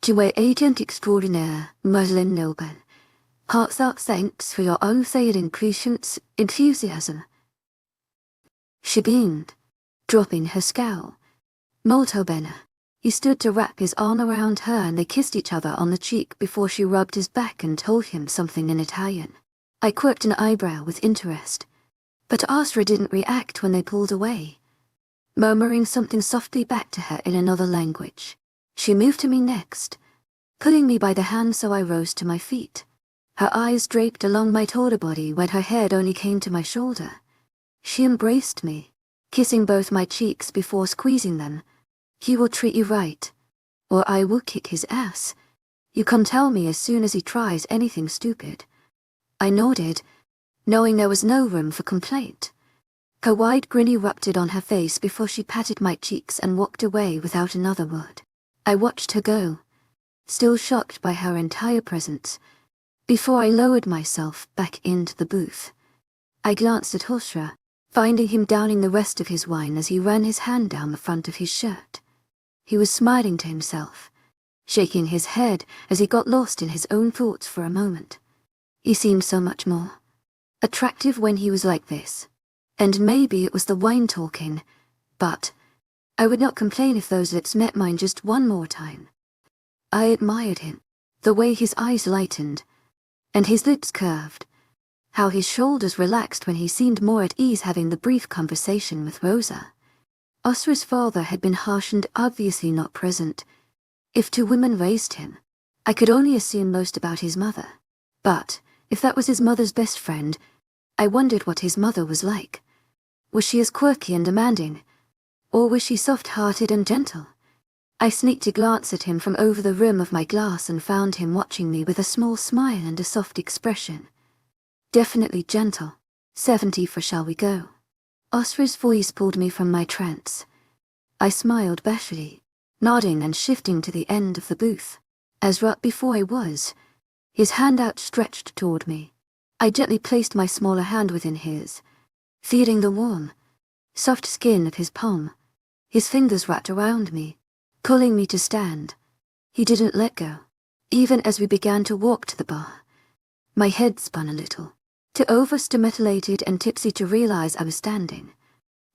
To my 𝐊𝐴𝐷𝐸 𝐊𝐢𝐳𝐵. Heartfelt thanks for your unfailing patience, enthusiasm. She beamed, dropping her scowl. "Molto bene." He stood to wrap his arm around her and they kissed each other on the cheek before she rubbed his back and told him something in Italian. I quirked an eyebrow with interest, but 𝐲𝐿𝐬 didn't react when they pulled away, murmuring something softly back to her in another language. She moved to me next, pulling me by the hand so I rose to my feet. Her eyes draped along my taller body when her head only came to my shoulder. She embraced me, kissing both my cheeks before squeezing them. "He will treat you right, or I will kick his ass. You come tell me as soon as he tries anything stupid." I nodded, knowing there was no room for complaint. Her wide grin erupted on her face before she patted my cheeks and walked away without another word. I watched her go, still shocked by her entire presence, before I lowered myself back into the booth. I glanced at 𝐿𝐬, finding him downing the rest of his wine as he ran his hand down the front of his shirt. He was smiling to himself, shaking his head as he got lost in his own thoughts for a moment. He seemed so much more attractive when he was like this, and maybe it was the wine talking, but I would not complain if those lips met mine just one more time. I admired him, the way his eyes lightened, and his lips curved, how his shoulders relaxed when he seemed more at ease having the brief conversation with Rosa. 𝐲𝐿𝐬's father had been harsh and obviously not present. If two women raised him, I could only assume most about his mother. But if that was his mother's best friend, I wondered what his mother was like. Was she as quirky and demanding, or was she soft-hearted and gentle? I sneaked a glance at him from over the rim of my glass and found him watching me with a small smile and a soft expression. Definitely gentle. 70 for shall we go? 𝐿𝐬's voice pulled me from my trance. I smiled bashfully, nodding and shifting to the end of the booth. As right before I was, his hand outstretched toward me. I gently placed my smaller hand within his, feeling the warm, soft skin of his palm. His fingers wrapped around me, pulling me to stand. He didn't let go, even as we began to walk to the bar. My head spun a little, too overstimulated and tipsy to realize I was standing,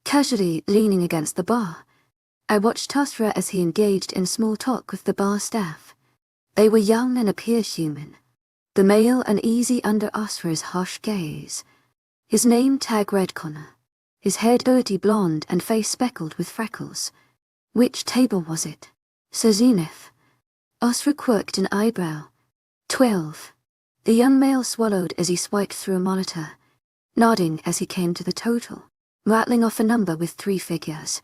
casually leaning against the bar. I watched 𝐿𝐬 as he engaged in small talk with the bar staff. They were young and appeared human, the male uneasy under 𝐿𝐬's harsh gaze. His name tag red 𝐿𝐬, his hair dirty blonde and face speckled with freckles. Which table was it? 𝐶𝐬. 𝐿𝐬 quirked an eyebrow. 12. The young male swallowed as he swiped through a monitor, nodding as he came to the total, rattling off a number with 3 figures.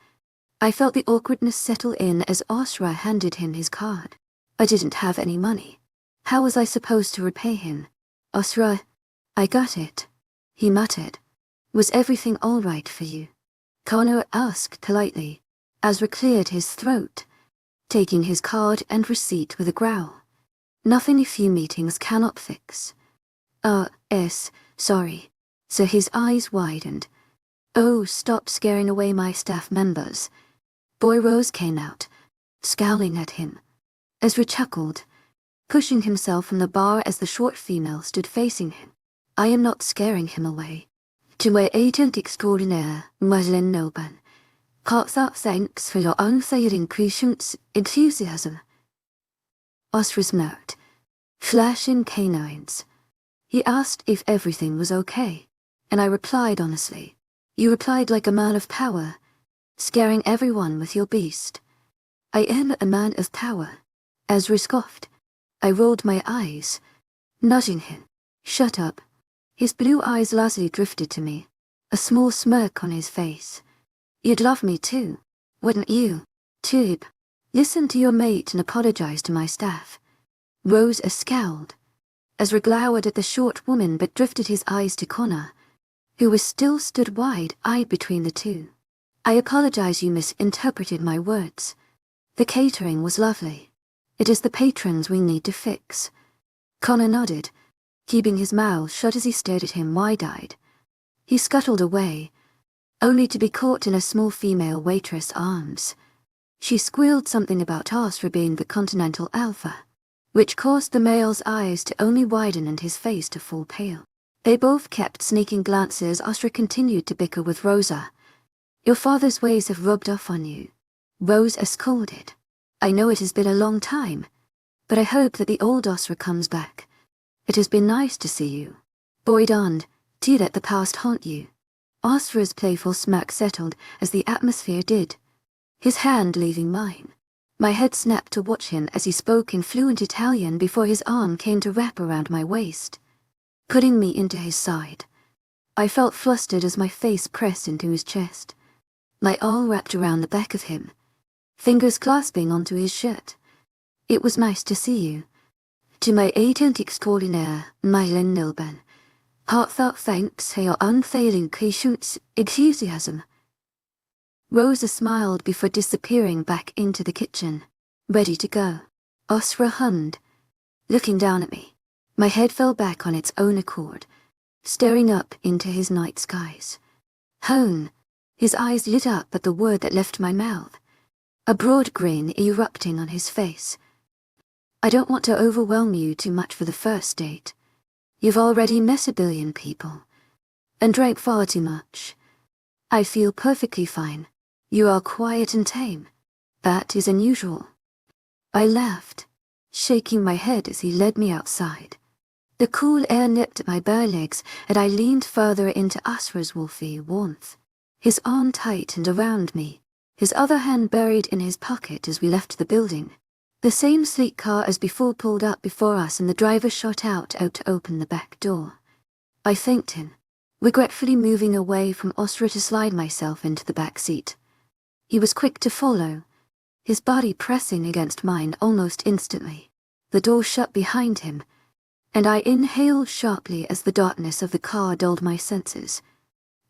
I felt the awkwardness settle in as 𝐿𝐬 handed him his card. I didn't have any money. How was I supposed to repay him? 𝐿𝐬, I got it, he muttered. Was everything all right for you? Connor asked politely, as 𝐿𝐬 cleared his throat, taking his card and receipt with a growl. Nothing a few meetings cannot fix. Yes, sorry. So his eyes widened. Oh, stop scaring away my staff members. Boy Rose came out, scowling at him. 𝐿𝐬 chuckled, pushing himself from the bar as the short female stood facing him. I am not scaring him away. 𝐊𝐢𝐳 𝐊𝐢𝐳𝐿𝐬 thanks for your unfailing patience, enthusiasm. 𝐿𝐬's note, flashing canines. He asked if everything was okay, and I replied honestly. You replied like a man of power, scaring everyone with your beast. I am a man of power. 𝐿𝐬 scoffed. I rolled my eyes, nudging him. Shut up. His blue eyes lazily drifted to me, a small smirk on his face. You'd love me too, wouldn't you? 𝐶𝐤. Listen to your mate and apologize to my staff. Rose scowled. 𝐿𝐬 glowered at the short woman but drifted his eyes to Connor, who was still stood wide-eyed between the two. I apologize, you misinterpreted my words. The catering was lovely. It is the patrons we need to fix. Connor nodded, keeping his mouth shut as he stared at him wide-eyed. He scuttled away, only to be caught in a small female waitress' arms. She squealed something about 𝐿𝐬 being the Continental Alpha, which caused the male's eyes to only widen and his face to fall pale. They both kept sneaking glances as 𝐿𝐬 continued to bicker with Rosa. Your father's ways have rubbed off on you, Rose scolded. I know it has been a long time, but I hope that the old Osra comes back. It has been nice to see you. Boydond, do let the past haunt you. Osra's playful smirk settled as the atmosphere did, his hand leaving mine. My head snapped to watch him as he spoke in fluent Italian before his arm came to wrap around my waist, putting me into his side. I felt flustered as my face pressed into his chest, my arm wrapped around the back of him, fingers clasping onto his shirt. It was nice to see you. To my agent extraordinaire, 𝐿𝐻𝐬, heartfelt thanks for your unfailing patience, enthusiasm. Rosa smiled before disappearing back into the kitchen, ready to go. Osra hummed, looking down at me. My head fell back on its own accord, staring up into his night skies. Hone, his eyes lit up at the word that left my mouth, a broad grin erupting on his face. I don't want to overwhelm you too much for the first date. You've already met a billion people, and drank far too much. I feel perfectly fine. You are quiet and tame. That is unusual. I laughed, shaking my head as he led me outside. The cool air nipped at my bare legs, and I leaned further into Asra's wolfy warmth. His arm tightened around me, his other hand buried in his pocket as we left the building. The same sleek car as before pulled up before us, and the driver shot out to open the back door. I thanked him, regretfully moving away from Osra to slide myself into the back seat. He was quick to follow, his body pressing against mine almost instantly. The door shut behind him, and I inhaled sharply as the darkness of the car dulled my senses.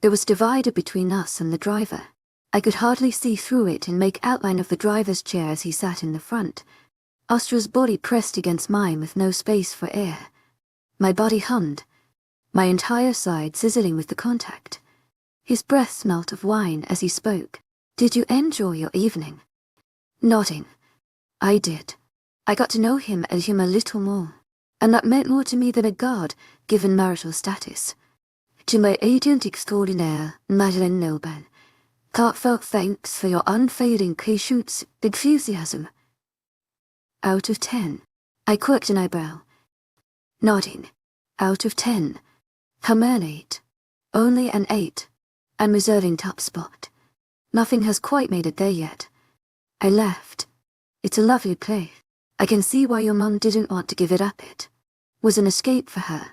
There was a divider between us and the driver. I could hardly see through it and make outline of the driver's chair as he sat in the front. Osra's body pressed against mine with no space for air. My body hummed, my entire side sizzling with the contact. His breath smelt of wine as he spoke. Did you enjoy your evening? Nodding. I did. I got to know him and him a little more, and that meant more to me than a god, given marital status. To my agent extraordinaire, 𝐿𝐻𝐬, heartfelt thanks for your unfailing patience, enthusiasm. Out of 10. I quirked an eyebrow. Nodding. Out of 10. Hermanate. Only an 8. I'm reserving top spot. Nothing has quite made it there yet. I laughed. It's a lovely place. I can see why your mum didn't want to give it up. It was an escape for her.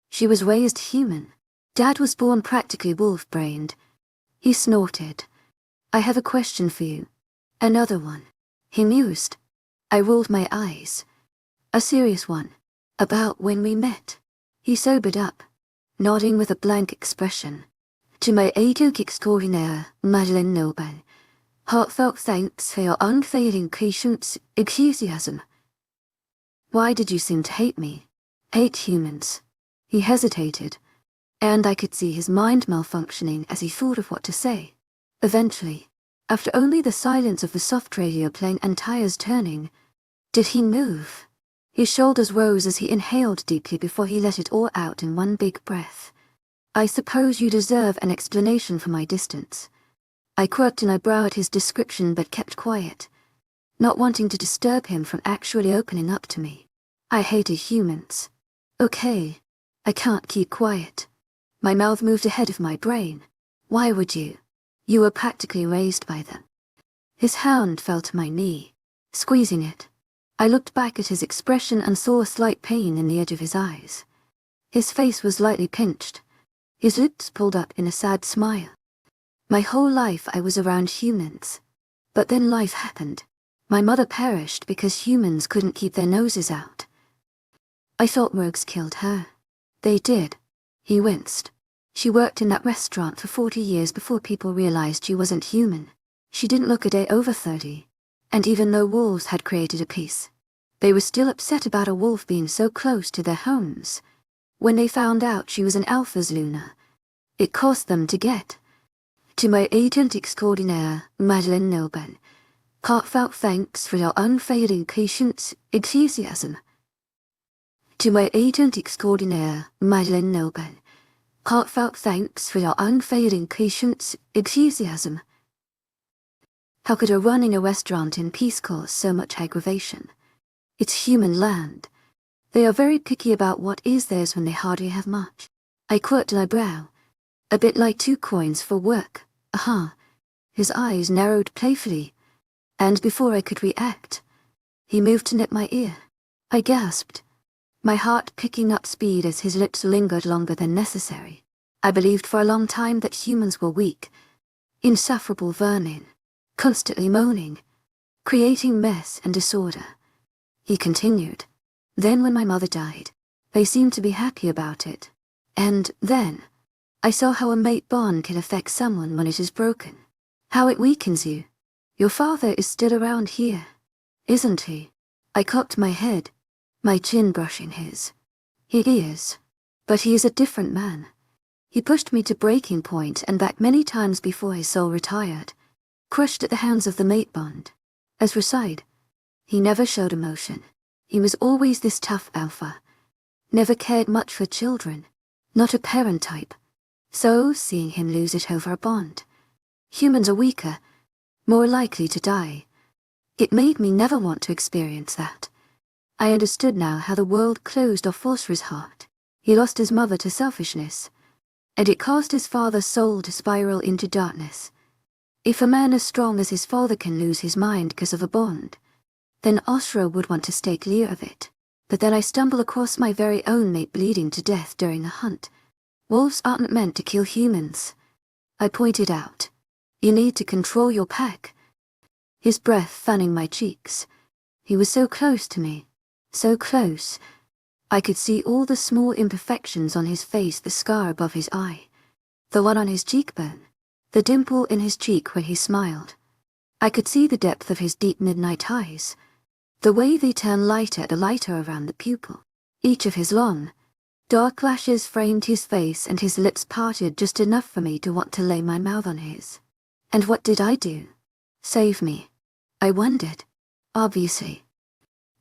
She was raised human. Dad was born practically wolf-brained. He snorted. I have a question for you. Another one. He mused. I rolled my eyes. A serious one. About when we met. He sobered up, nodding with a blank expression. To my agent extraordinaire, 𝐿𝐻𝐬, heartfelt thanks for your unfailing patience, enthusiasm. Why did you seem to hate me? Hate humans? He hesitated, and I could see his mind malfunctioning as he thought of what to say. Eventually, after only the silence of the soft radio playing and tires turning, did he move? His shoulders rose as he inhaled deeply before he let it all out in one big breath. I suppose you deserve an explanation for my distance. I quirked an eyebrow at his description but kept quiet, not wanting to disturb him from actually opening up to me. I hated humans. Okay, I can't keep quiet. My mouth moved ahead of my brain. Why would you? You were practically raised by them. His hand fell to my knee, squeezing it. I looked back at his expression and saw a slight pain in the edge of his eyes. His face was lightly pinched, his lips pulled up in a sad smile. My whole life I was around humans. But then life happened. My mother perished because humans couldn't keep their noses out. I thought rogues killed her. They did. He winced. She worked in that restaurant for 40 years before people realized she wasn't human. She didn't look a day over 30. And even though wolves had created a peace, they were still upset about a wolf being so close to their homes. When they found out she was an alpha's Luna, it cost them to get. To my agent extraordinaire, 𝐿𝐻𝐬, heartfelt thanks for your unfailing patience, enthusiasm. To my agent extraordinaire, 𝐿𝐻𝐬, heartfelt thanks for your unfailing patience, enthusiasm. How could a run in a restaurant in peace cause so much aggravation? It's human land. They are very picky about what is theirs when they hardly have much. I quirked my brow, a bit like 2 coins for work. Aha. His eyes narrowed playfully, and before I could react, he moved to nip my ear. I gasped, my heart picking up speed as his lips lingered longer than necessary. I believed for a long time that humans were weak, insufferable vermin, constantly moaning, creating mess and disorder. He continued. Then when my mother died, they seemed to be happy about it. And then, I saw how a mate bond can affect someone when it is broken. How it weakens you. Your father is still around here, isn't he? I cocked my head, my chin brushing his. He is. But he is a different man. He pushed me to breaking point and back many times before his soul retired, crushed at the hands of the mate bond. As for side, he never showed emotion. He was always this tough alpha. Never cared much for children. Not a parent type. So, seeing him lose it over a bond. Humans are weaker, more likely to die. It made me never want to experience that. I understood now how the world closed off his heart. He lost his mother to selfishness, and it caused his father's soul to spiral into darkness. If a man as strong as his father can lose his mind because of a bond, then 𝐊𝐲𝐻 would want to stay clear of it. But then I stumble across my very own mate bleeding to death during a hunt. Wolves aren't meant to kill humans. I pointed out. You need to control your pack. His breath fanning my cheeks. He was so close to me. So close. I could see all the small imperfections on his face, the scar above his eye, the one on his cheekbone, the dimple in his cheek when he smiled. I could see the depth of his deep midnight eyes, the way they turned lighter and lighter around the pupil. Each of his long, dark lashes framed his face and his lips parted just enough for me to want to lay my mouth on his. And what did I do? Save me? I wondered. Obviously.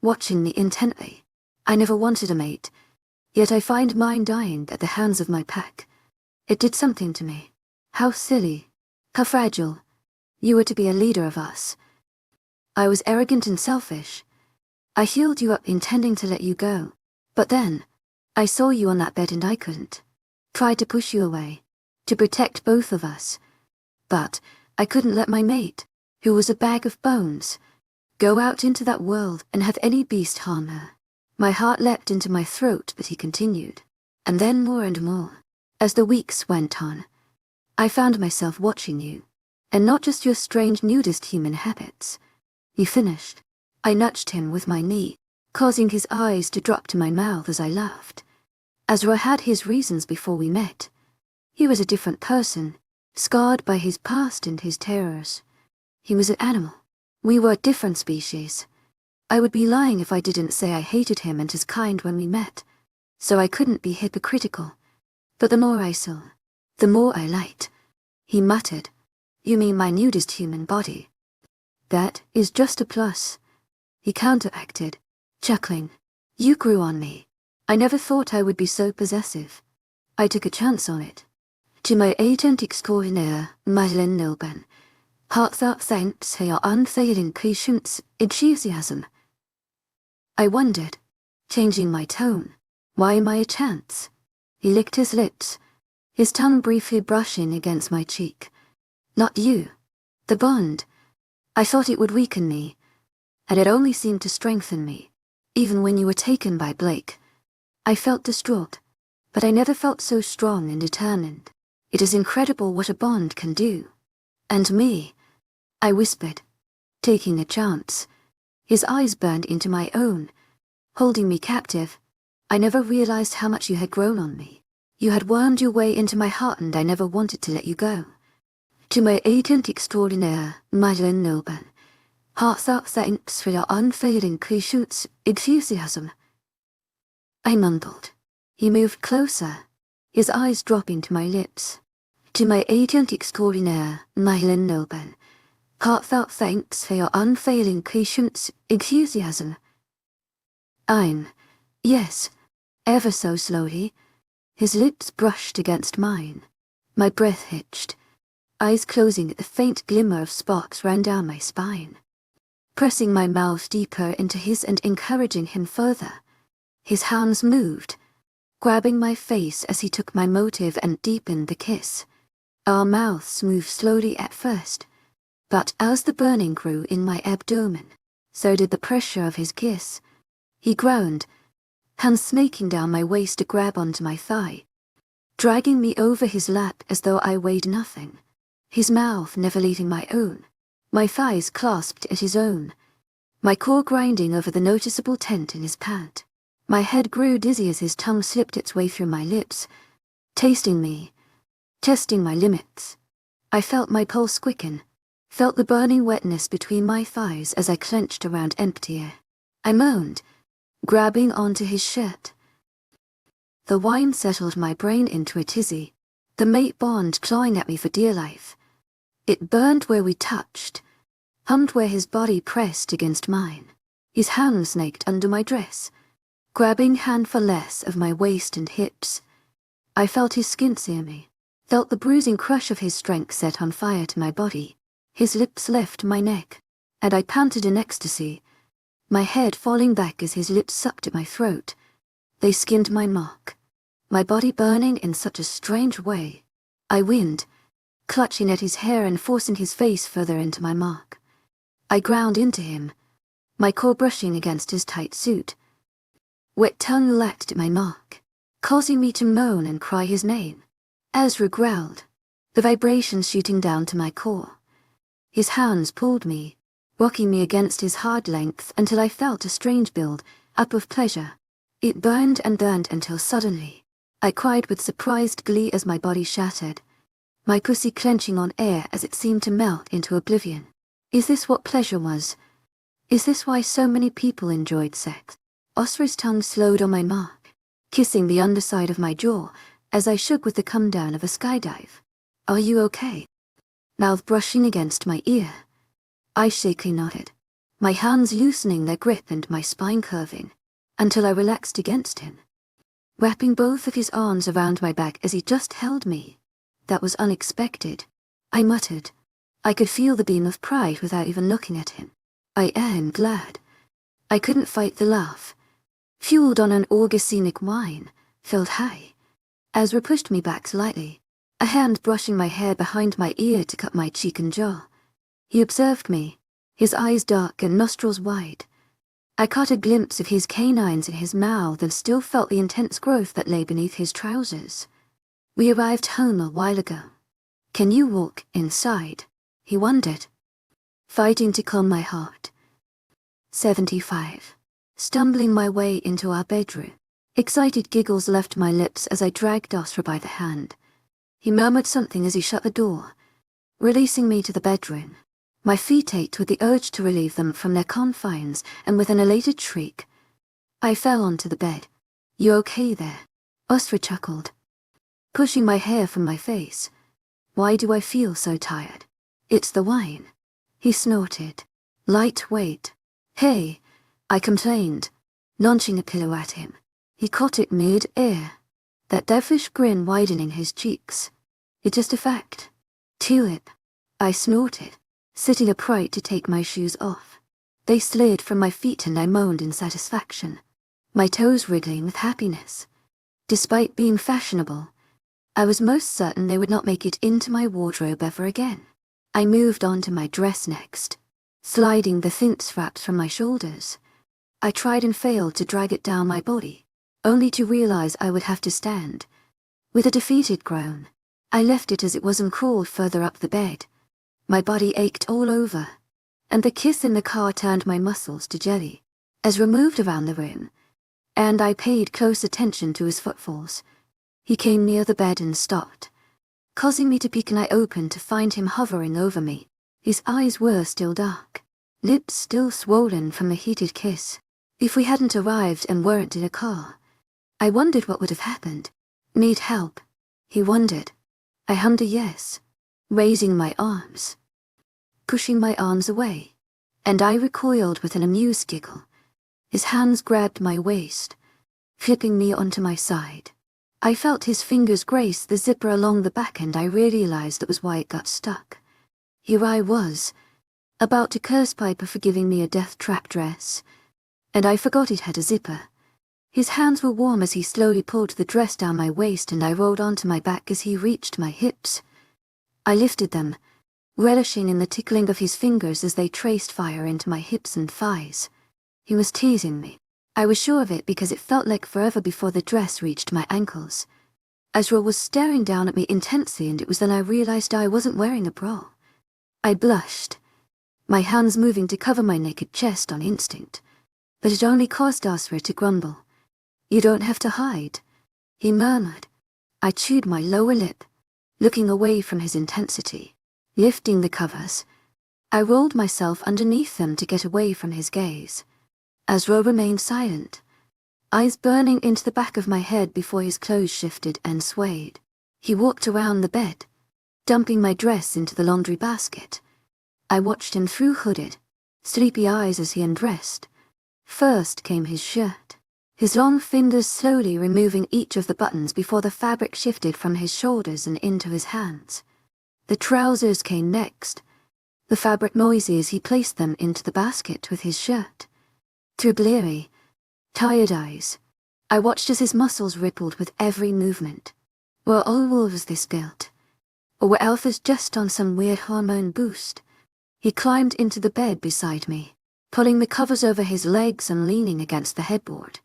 Watching me intently. I never wanted a mate, yet I find mine dying at the hands of my pack. It did something to me. How silly. How fragile. You were to be a leader of us. I was arrogant and selfish. I healed you up intending to let you go. But then, I saw you on that bed and I couldn't. Tried to push you away. To protect both of us. But I couldn't let my mate, who was a bag of bones, go out into that world and have any beast harm her. My heart leapt into my throat, but he continued. And then more and more, as the weeks went on, I found myself watching you. And not just your strange nudist human habits. He finished. I nudged him with my knee, causing his eyes to drop to my mouth as I laughed. 𝐊𝐲𝐻 had his reasons before we met. He was a different person, scarred by his past and his terrors. He was an animal. We were a different species. I would be lying if I didn't say I hated him and his kind when we met, so I couldn't be hypocritical. But the more I saw, the more I liked. He muttered, "You mean my nudist human body? That is just a plus." He counteracted, chuckling. "You grew on me. I never thought I would be so possessive. I took a chance on it. 𝐿𝐻𝐻𝐿𝐬 𝐷𝐐𝐿𝐬 𝐊𝐻𝐻𝐬. I wondered, changing my tone, why am I a chance? He licked his lips, his tongue briefly brushing against my cheek. Not you. The bond. I thought it would weaken me, and it only seemed to strengthen me. Even when you were taken by Blake, I felt distraught, but I never felt so strong and determined. It is incredible what a bond can do. And me, I whispered, taking a chance. His eyes burned into my own, holding me captive. I never realized how much you had grown on me. You had wormed your way into my heart and I never wanted to let you go. 𝐿𝐻𝐻𝐻𝐬 𝐻𝐻𝐻𝐬. I mumbled. He moved closer, his eyes dropping to my lips. 𝐿𝐻𝐻𝐻𝐬 𝐻𝐻𝐻𝐬. Yes, ever so slowly. His lips brushed against mine. My breath hitched. eyes closing, the faint glimmer of sparks ran down my spine. Pressing my mouth deeper into his and encouraging him further, his hands moved, grabbing my face as he took my motive and deepened the kiss. Our mouths moved slowly at first, but as the burning grew in my abdomen, so did the pressure of his kiss. He groaned, hands snaking down my waist to grab onto my thigh, dragging me over his lap as though I weighed nothing, his mouth never leaving my own, my thighs clasped at his own, my core grinding over the noticeable tent in his pant. My head grew dizzy as his tongue slipped its way through my lips, tasting me, testing my limits. I felt my pulse quicken, felt the burning wetness between my thighs as I clenched around empty air. I moaned, grabbing onto his shirt. The wine settled my brain into a tizzy, the mate bond clawing at me for dear life. It burned where we touched, hummed where his body pressed against mine. His hand snaked under my dress, grabbing handful less of my waist and hips. I felt his skin sear me, felt the bruising crush of his strength set on fire to my body. His lips left my neck, and I panted in ecstasy, my head falling back as his lips sucked at my throat. They skinned my mark, my body burning in such a strange way. I whined, clutching at his hair and forcing his face further into my mark. I ground into him, my core brushing against his tight suit. Wet tongue lapped at my mark, causing me to moan and cry his name. 𝐊𝐢𝐬 growled, the vibrations shooting down to my core. His hands pulled me, rocking me against his hard length until I felt a strange build up of pleasure. It burned and burned until suddenly, I cried with surprised glee as my body shattered, my pussy clenching on air as it seemed to melt into oblivion. Is this what pleasure was? Is this why so many people enjoyed sex? 𝐊𝐢𝐬's tongue slowed on my mark, kissing the underside of my jaw as I shook with the come down of a skydive. Are you okay? Mouth brushing against my ear. I shakily nodded, my hands loosening their grip and my spine curving, until I relaxed against him, wrapping both of his arms around my back as he just held me. That was unexpected. I muttered. I could feel the beam of pride without even looking at him. I am glad. I couldn't fight the laugh. Fueled on an orgasmic wine, filled high. 𝐊𝐢𝐬 pushed me back slightly, a hand brushing my hair behind my ear to cut my cheek and jaw. He observed me, his eyes dark and nostrils wide. I caught a glimpse of his canines in his mouth and still felt the intense growth that lay beneath his trousers. We arrived home a while ago. Can you walk inside? He wondered, fighting to calm my heart. 75. Stumbling my way into our bedroom, excited giggles left my lips as I dragged 𝐊𝐢𝐬 by the hand. He murmured something as he shut the door, releasing me to the bedroom. My feet ached with the urge to relieve them from their confines, and with an elated shriek, I fell onto the bed. You okay there? 𝐊𝐢𝐬 chuckled, pushing my hair from my face. Why do I feel so tired? It's the wine. He snorted. Lightweight. Hey, I complained, launching a pillow at him. He caught it mid-air, that devilish grin widening his cheeks. It's just a fact. 𝐶𝐢𝐬. I snorted, sitting upright to take my shoes off. They slid from my feet and I moaned in satisfaction, my toes wriggling with happiness. Despite being fashionable, I was most certain they would not make it into my wardrobe ever again. I moved on to my dress next, sliding the thin straps from my shoulders. I tried and failed to drag it down my body, only to realize I would have to stand. With a defeated groan, I left it as it was and crawled further up the bed. My body ached all over, and the kiss in the car turned my muscles to jelly. As removed around the room, and I paid close attention to his footfalls. He came near the bed and stopped, causing me to peek, and I opened to find him hovering over me. His eyes were still dark, lips still swollen from the heated kiss. If we hadn't arrived and weren't in a car, I wondered what would have happened. Need help? He wondered. I hummed a yes, raising my arms, pushing my arms away, and I recoiled with an amused giggle. His hands grabbed my waist, flipping me onto my side. I felt his fingers grace the zipper along the back and I realized that was why it got stuck. Here I was, about to curse Piper for giving me a death trap dress, and I forgot it had a zipper. His hands were warm as he slowly pulled the dress down my waist and I rolled onto my back as he reached my hips. I lifted them, relishing in the tickling of his fingers as they traced fire into my hips and thighs. He was teasing me. I was sure of it because it felt like forever before the dress reached my ankles. 𝐿𝐴 was staring down at me intensely and it was then I realized I wasn't wearing a bra. I blushed, my hands moving to cover my naked chest on instinct, but it only caused 𝐿𝐴 to grumble. "You don't have to hide," he murmured. I chewed my lower lip, looking away from his intensity. Lifting the covers, I rolled myself underneath them to get away from his gaze. 𝐿𝐴 remained silent, eyes burning into the back of my head before his clothes shifted and swayed. He walked around the bed, dumping my dress into the laundry basket. I watched him through hooded, sleepy eyes as he undressed. First came his shirt, his long fingers slowly removing each of the buttons before the fabric shifted from his shoulders and into his hands. The trousers came next, the fabric noisy as he placed them into the basket with his shirt. Through bleary, tired eyes, I watched as his muscles rippled with every movement. Were all wolves this built? Or were alphas just on some weird hormone boost? He climbed into the bed beside me, pulling the covers over his legs and leaning against the headboard.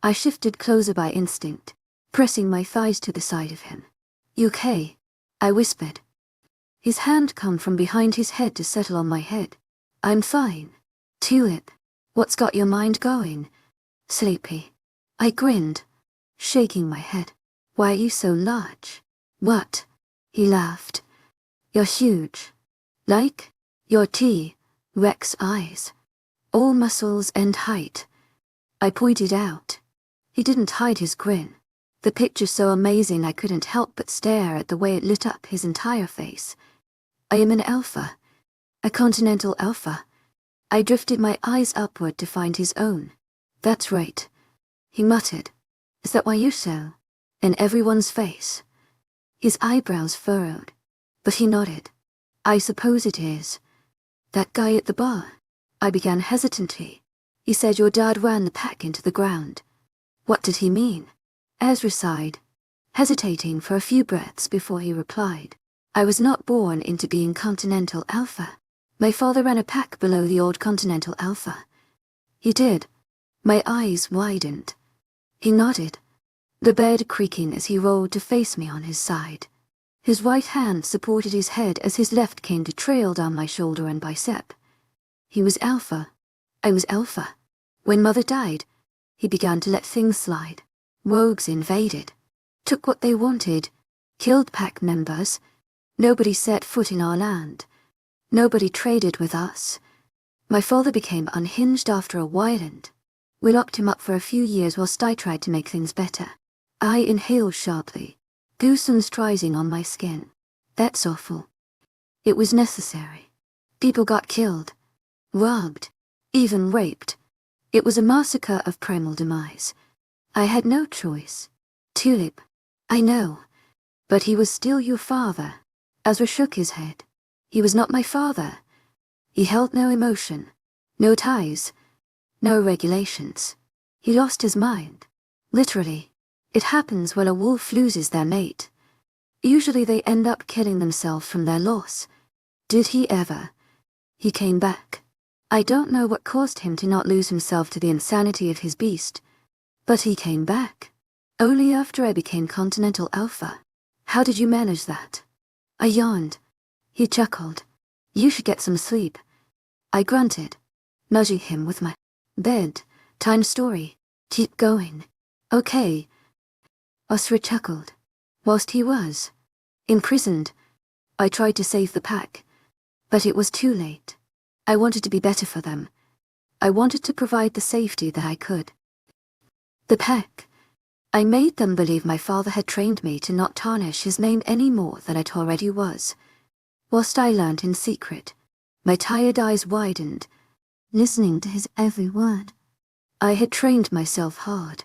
I shifted closer by instinct, pressing my thighs to the side of him. "You okay?" I whispered. His hand came from behind his head to settle on my head. "I'm fine." "Tulip, what's got your mind going?" "Sleepy." I grinned, shaking my head. "Why are you so large?" "What?" He laughed. "You're huge. Like your T-Rex eyes. All muscles and height." I pointed out. He didn't hide his grin, the picture so amazing I couldn't help but stare at the way it lit up his entire face. "I am an alpha. A continental alpha." I drifted my eyes upward to find his own. "That's right," he muttered. "Is that why you're so in everyone's face?" His eyebrows furrowed, but he nodded. "I suppose it is." "That guy at the bar?" I began hesitantly. "He said your dad ran the pack into the ground." "What did he mean?" 𝐿𝐴 sighed, hesitating for a few breaths before he replied. "I was not born into being Continental Alpha. My father ran a pack below the old Continental Alpha." "He did?" My eyes widened. He nodded, the bed creaking as he rolled to face me on his side. His right hand supported his head as his left came to trail down my shoulder and bicep. He was Alpha. I was Alpha. When Mother died, he began to let things slide. Rogues invaded, took what they wanted, killed pack members. Nobody set foot in our land. Nobody traded with us. My father became unhinged after a while and we locked him up for a few years whilst I tried to make things better. I inhaled sharply, goosebumps rising on my skin. "That's awful." "It was necessary. People got killed, robbed, even raped. It was a massacre of primal demise. I had no choice." "Tulip, I know, but he was still your father." 𝐿𝐴 shook his head. "He was not my father. He held no emotion, no ties, no regulations. He lost his mind. Literally. It happens when a wolf loses their mate. Usually they end up killing themselves from their loss. Did he ever? He came back. I don't know what caused him to not lose himself to the insanity of his beast, but he came back. Only after I became Continental Alpha. How did you manage that?" I yawned. He chuckled. "You should get some sleep." I grunted, nudging him with my bedtime story. "Keep going. Okay." 𝐿𝐴 chuckled. "Whilst he was imprisoned, I tried to save the pack, but it was too late. I wanted to be better for them. I wanted to provide the safety that I could. The pack. I made them believe my father had trained me to not tarnish his name any more than it already was. Whilst I learned in secret, my tired eyes widened, listening to his every word. I had trained myself hard,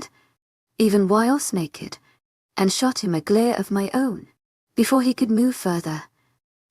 hand, even whilst naked, and shot him a glare of my own. Before he could move further,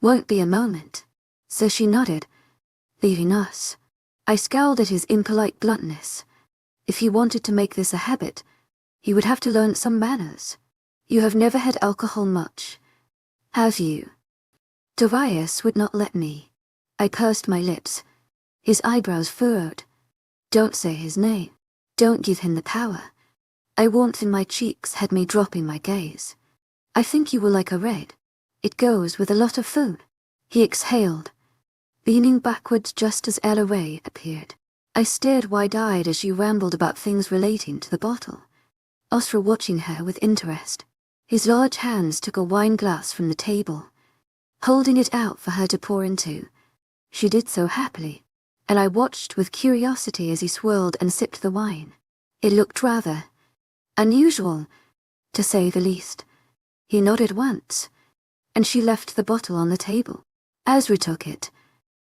Won't be a moment. So she nodded, leaving us. I scowled at his impolite bluntness. If he wanted to make this a habit, he would have to learn some manners. You have never had alcohol much, have you? Darius would not let me. I pursed my lips. His eyebrows furrowed. Don't say his name. Don't give him the power. A warmth in my cheeks had me dropping my gaze. I think you will like a red. It goes with a lot of food. He exhaled, leaning backwards just as 𝐊𝐢𝐬 appeared. I stared wide-eyed as she rambled about things relating to the bottle. Osra watching her with interest. His large hands took a wine glass from the table, holding it out for her to pour into. She did so happily, and I watched with curiosity as he swirled and sipped the wine. It looked rather unusual, to say the least. He nodded once, and she left the bottle on the table. 𝐊𝐲 took it,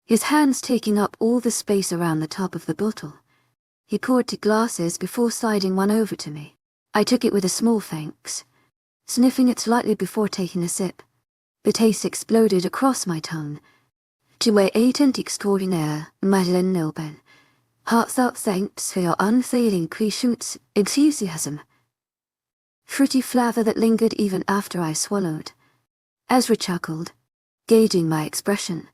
his hands taking up all the space around the top of the bottle. He poured 2 glasses before sliding one over to me. I took it with a small thanks, sniffing it slightly before taking a sip. The taste exploded across my tongue. 𝐊𝐢𝐬𝐧𝐼𝐸 𝐊𝐢𝐬𝐵. Heartfelt thanks for your unfailing 𝐊𝐢𝐬𝐧𝐼𝐸. Fruity flavor that lingered even after I swallowed. 𝐊𝐲 chuckled, gauging my expression.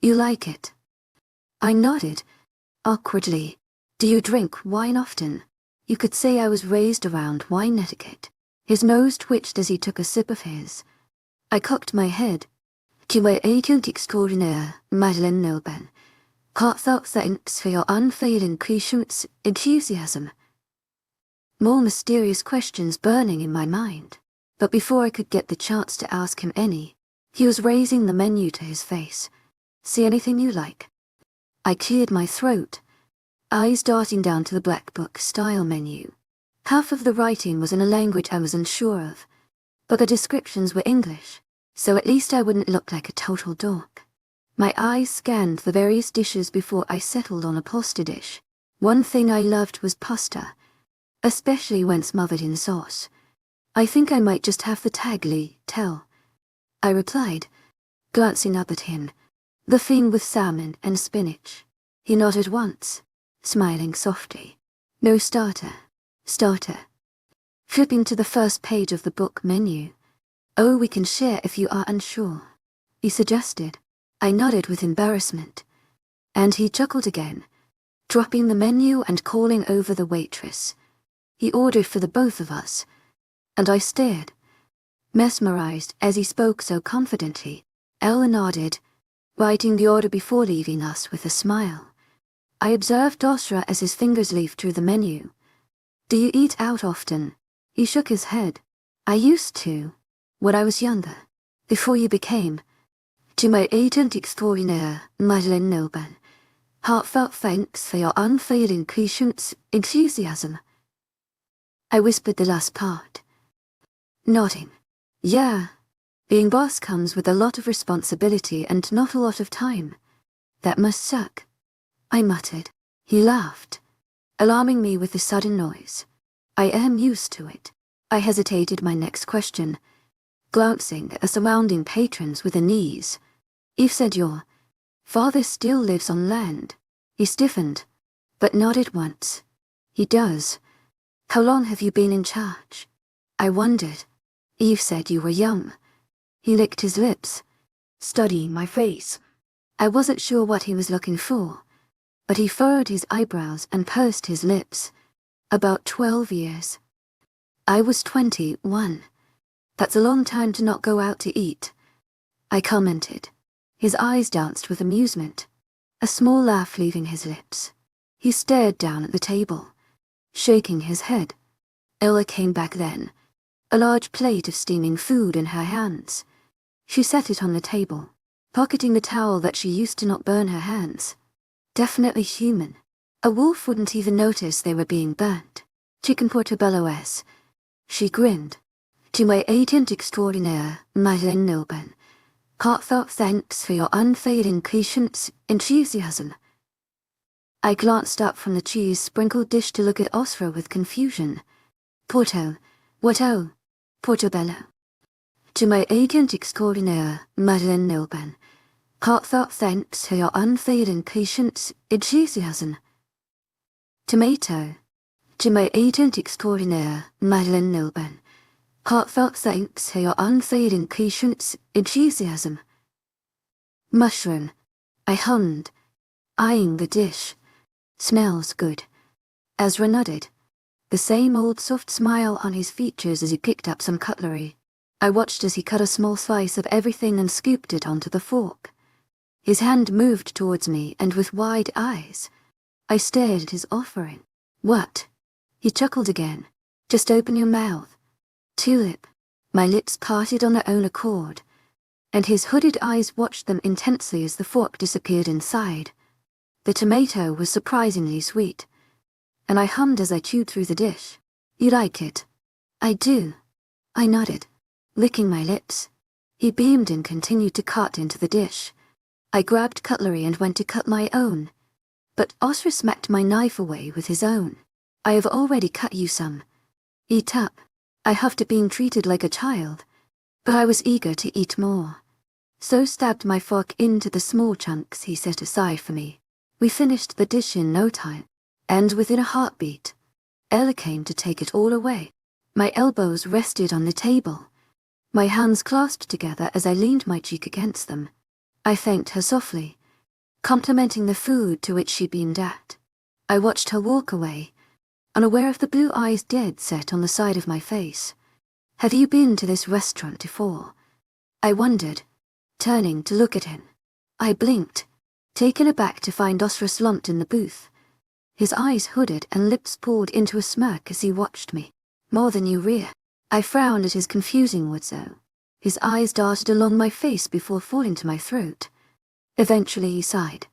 You like it? I nodded, awkwardly. Do you drink wine often? You could say I was raised around wine etiquette. His nose twitched as he took a sip of his. I cocked my head. 𝐊𝐢𝐬𝐧𝐼𝐸 𝐊𝐢𝐬𝐵. Heartfelt thanks for your unfailing 𝐊𝐢𝐬𝐧𝐼𝐸. More mysterious questions burning in my mind. But before I could get the chance to ask him any, he was raising the menu to his face. See anything you like? I cleared my throat, eyes darting down to the black book style menu. Half of the writing was in a language I was unsure of, but the descriptions were English, so at least I wouldn't look like a total dork. My eyes scanned the various dishes before I settled on a pasta dish. One thing I loved was pasta, especially when smothered in sauce. I think I might just have the tagliatelle, I replied, glancing up at him. The thing with salmon and spinach. He nodded once, smiling softly. No starter. Starter. Flipping to the first page of the book menu, Oh, we can share if you are unsure, he suggested. I nodded with embarrassment, and he chuckled again, dropping the menu and calling over the waitress. He ordered for the both of us, and I stared, mesmerized as he spoke so confidently. Ella nodded, writing the order before leaving us with a smile. I observed Osra as his fingers leafed through the menu. Do you eat out often? He shook his head. I used to, when I was younger, before you became. To my agent extraordinaire, 𝐊𝐤𝐬𝐬, heartfelt thanks for your unfailing patience, enthusiasm. I whispered the last part, nodding. Yeah, being boss comes with a lot of responsibility and not a lot of time. That must suck, I muttered. He laughed, alarming me with the sudden noise. I am used to it. I hesitated my next question, glancing at the surrounding patrons with unease. Eve said your father still lives on land. He stiffened, but nodded once. He does. How long have you been in charge? I wondered. Eve said you were young. He licked his lips, studying my face. I wasn't sure what he was looking for, but he furrowed his eyebrows and pursed his lips. About 12 years. I was 21. That's a long time to not go out to eat, I commented. His eyes danced with amusement, a small laugh leaving his lips. He stared down at the table, shaking his head. Ella came back then, a large plate of steaming food in her hands. She set it on the table, pocketing the towel that she used to not burn her hands. Definitely human. A wolf wouldn't even notice they were being burnt. Chicken portobello-esque. She grinned. To my agent extraordinaire, 𝐊𝐤𝐬𝐬, heartfelt thanks for your unfailing patience, enthusiasm. I glanced up from the cheese-sprinkled dish to look at Osra with confusion. Portobello. To my agent extraordinaire, 𝐊𝐤𝐬𝐬, heartfelt thanks for your unfailing patience, enthusiasm. Tomato. To my agent extraordinaire, 𝐊𝐤𝐬𝐬, heartfelt thanks for your unfailing patience, enthusiasm. Mushroom. I hummed, eyeing the dish. Smells good. Ezra nodded, the same old soft smile on his features as he picked up some cutlery. I watched as he cut a small slice of everything and scooped it onto the fork. His hand moved towards me, and with wide eyes, I stared at his offering. What? He chuckled again. Just open your mouth. Tulip. My lips parted on their own accord, and his hooded eyes watched them intensely as the fork disappeared inside. The tomato was surprisingly sweet, and I hummed as I chewed through the dish. You like it? I do. I nodded, licking my lips. He beamed and continued to cut into the dish. I grabbed cutlery and went to cut my own, but Osra smacked my knife away with his own. I have already cut you some. Eat up. I huffed at being treated like a child, but I was eager to eat more, so stabbed my fork into the small chunks he set aside for me. We finished the dish in no time, and within a heartbeat, Ella came to take it all away. My elbows rested on the table, my hands clasped together as I leaned my cheek against them. I thanked her softly, complimenting the food to which she beamed at. I watched her walk away, unaware of the blue eyes dead set on the side of my face. Have you been to this restaurant before? I wondered, turning to look at him. I blinked, taken aback to find Osra slumped in the booth, his eyes hooded and lips pulled into a smirk as he watched me. More than you rear. I frowned at his confusing words though. His eyes darted along my face before falling to my throat. Eventually he sighed,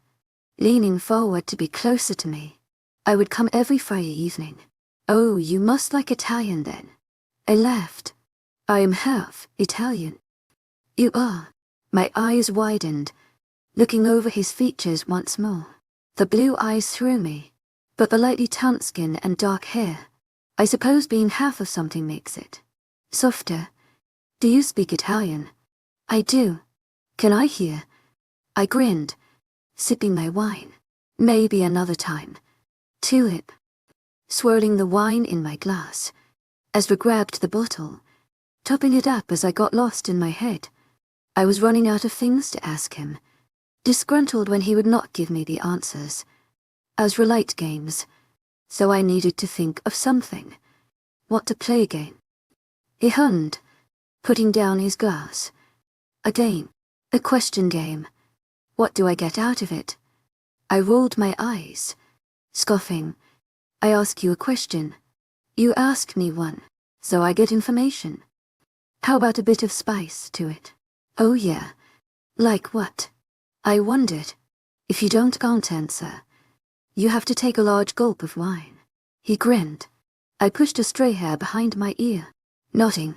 leaning forward to be closer to me. I would come every Friday evening. Oh, you must like Italian then. I laughed. I am half Italian. You are. My eyes widened, looking over his features once more. The blue eyes threw me, but the lightly tanned skin and dark hair. I suppose being half of something makes it softer. Do you speak Italian? I do. Can I hear? I grinned, sipping my wine. Maybe another time. Tulip. Swirling the wine in my glass, Ezra grabbed the bottle, topping it up as I got lost in my head. I was running out of things to ask him, disgruntled when he would not give me the answers. As relate games, so I needed to think of something. What to play again? He hummed, putting down his glass. A game. A question game. What do I get out of it? I rolled my eyes, scoffing. I ask you a question. You ask me one, so I get information. How about a bit of spice to it? Oh yeah. Like what? I wondered. If you can't answer, you have to take a large gulp of wine. He grinned. I pushed a stray hair behind my ear, nodding.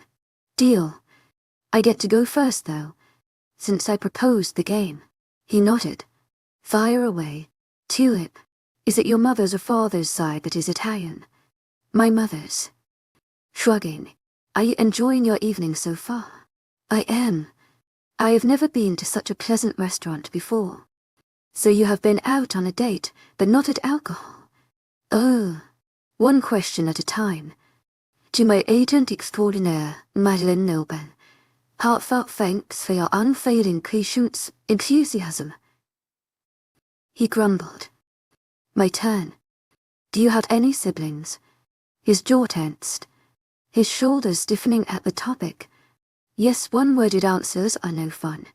Deal. I get to go first though, since I proposed the game. He nodded. Fire away. Tulip. Is it your mother's or father's side that is Italian? My mother's. Shrugging. Are you enjoying your evening so far? I am. I have never been to such a pleasant restaurant before. So you have been out on a date, but not at alcohol? Oh. One question at a time. To my agent extraordinaire, Madeline Nilben, heartfelt thanks for your unfailing patience, enthusiasm. He grumbled. My turn. Do you have any siblings? His jaw tensed, his shoulders stiffening at the topic. Yes, one-worded answers are no fun.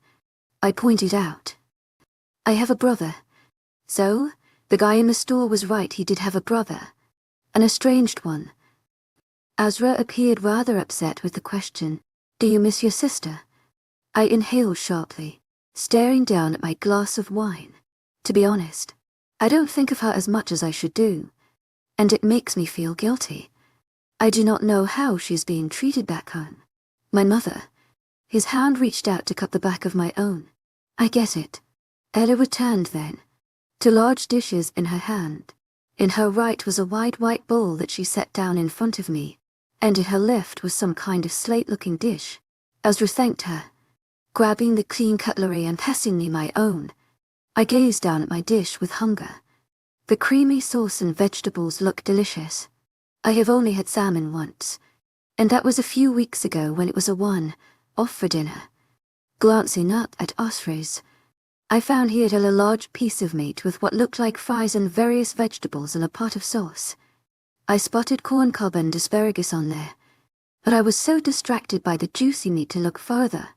I pointed out. I have a brother. So, the guy in the store was right, he did have a brother. An estranged one. 𝐊𝐲 appeared rather upset with the question. Do you miss your sister? I inhaled sharply, staring down at my glass of wine. To be honest, I don't think of her as much as I should do, and it makes me feel guilty. I do not know how she's being treated back home. My mother. His hand reached out to cup the back of my own. I get it. 𝐊𝐲 returned then, to large dishes in her hand. In her right was a wide white bowl that she set down in front of me, and in her left was some kind of slate-looking dish. 𝐊𝐲 thanked her, grabbing the clean cutlery and passing me my own. I gazed down at my dish with hunger. The creamy sauce and vegetables looked delicious. I have only had salmon once, and that was a few weeks ago when it was a one-off for dinner. Glancing up at 𝐊𝐲, I found he had a large piece of meat with what looked like fries and various vegetables in a pot of sauce. I spotted corn cob and asparagus on there, but I was so distracted by the juicy meat to look further.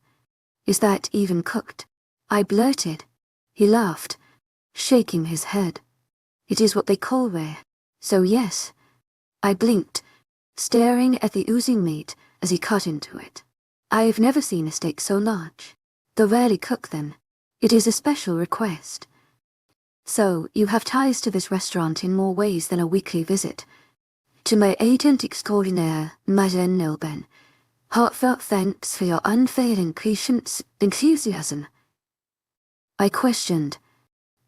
Is that even cooked? I blurted. He laughed, shaking his head. It is what they call rare, so yes. I blinked, staring at the oozing meat as he cut into it. I have never seen a steak so large. They rarely cook them. It is a special request. So, you have ties to this restaurant in more ways than a weekly visit. To my agent extraordinaire, Madeline Nilben, heartfelt thanks for your unfailing patience, enthusiasm. I questioned.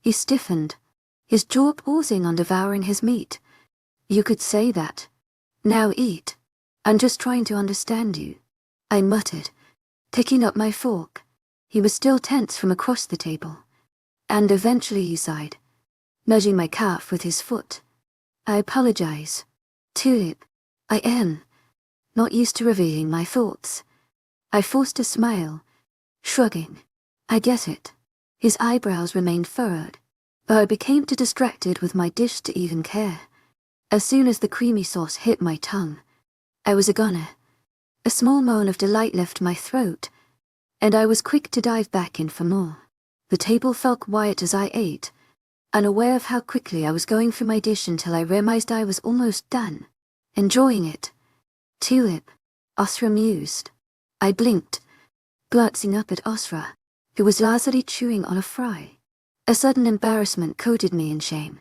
He stiffened, his jaw pausing on devouring his meat. You could say that. Now eat. I'm just trying to understand you. I muttered, picking up my fork. He was still tense from across the table. And eventually he sighed, nudging my calf with his foot. I apologize. Tulip, I am not used to revealing my thoughts. I forced a smile, shrugging. I get it. His eyebrows remained furrowed, but I became too distracted with my dish to even care. As soon as the creamy sauce hit my tongue, I was a goner. A small moan of delight left my throat, and I was quick to dive back in for more. The table felt quiet as I ate, unaware of how quickly I was going through my dish until I realized I was almost done, enjoying it. Tulip, 𝐊𝐲 mused. I blinked, glancing up at 𝐊𝐲, who was lazily chewing on a fry. A sudden embarrassment coated me in shame,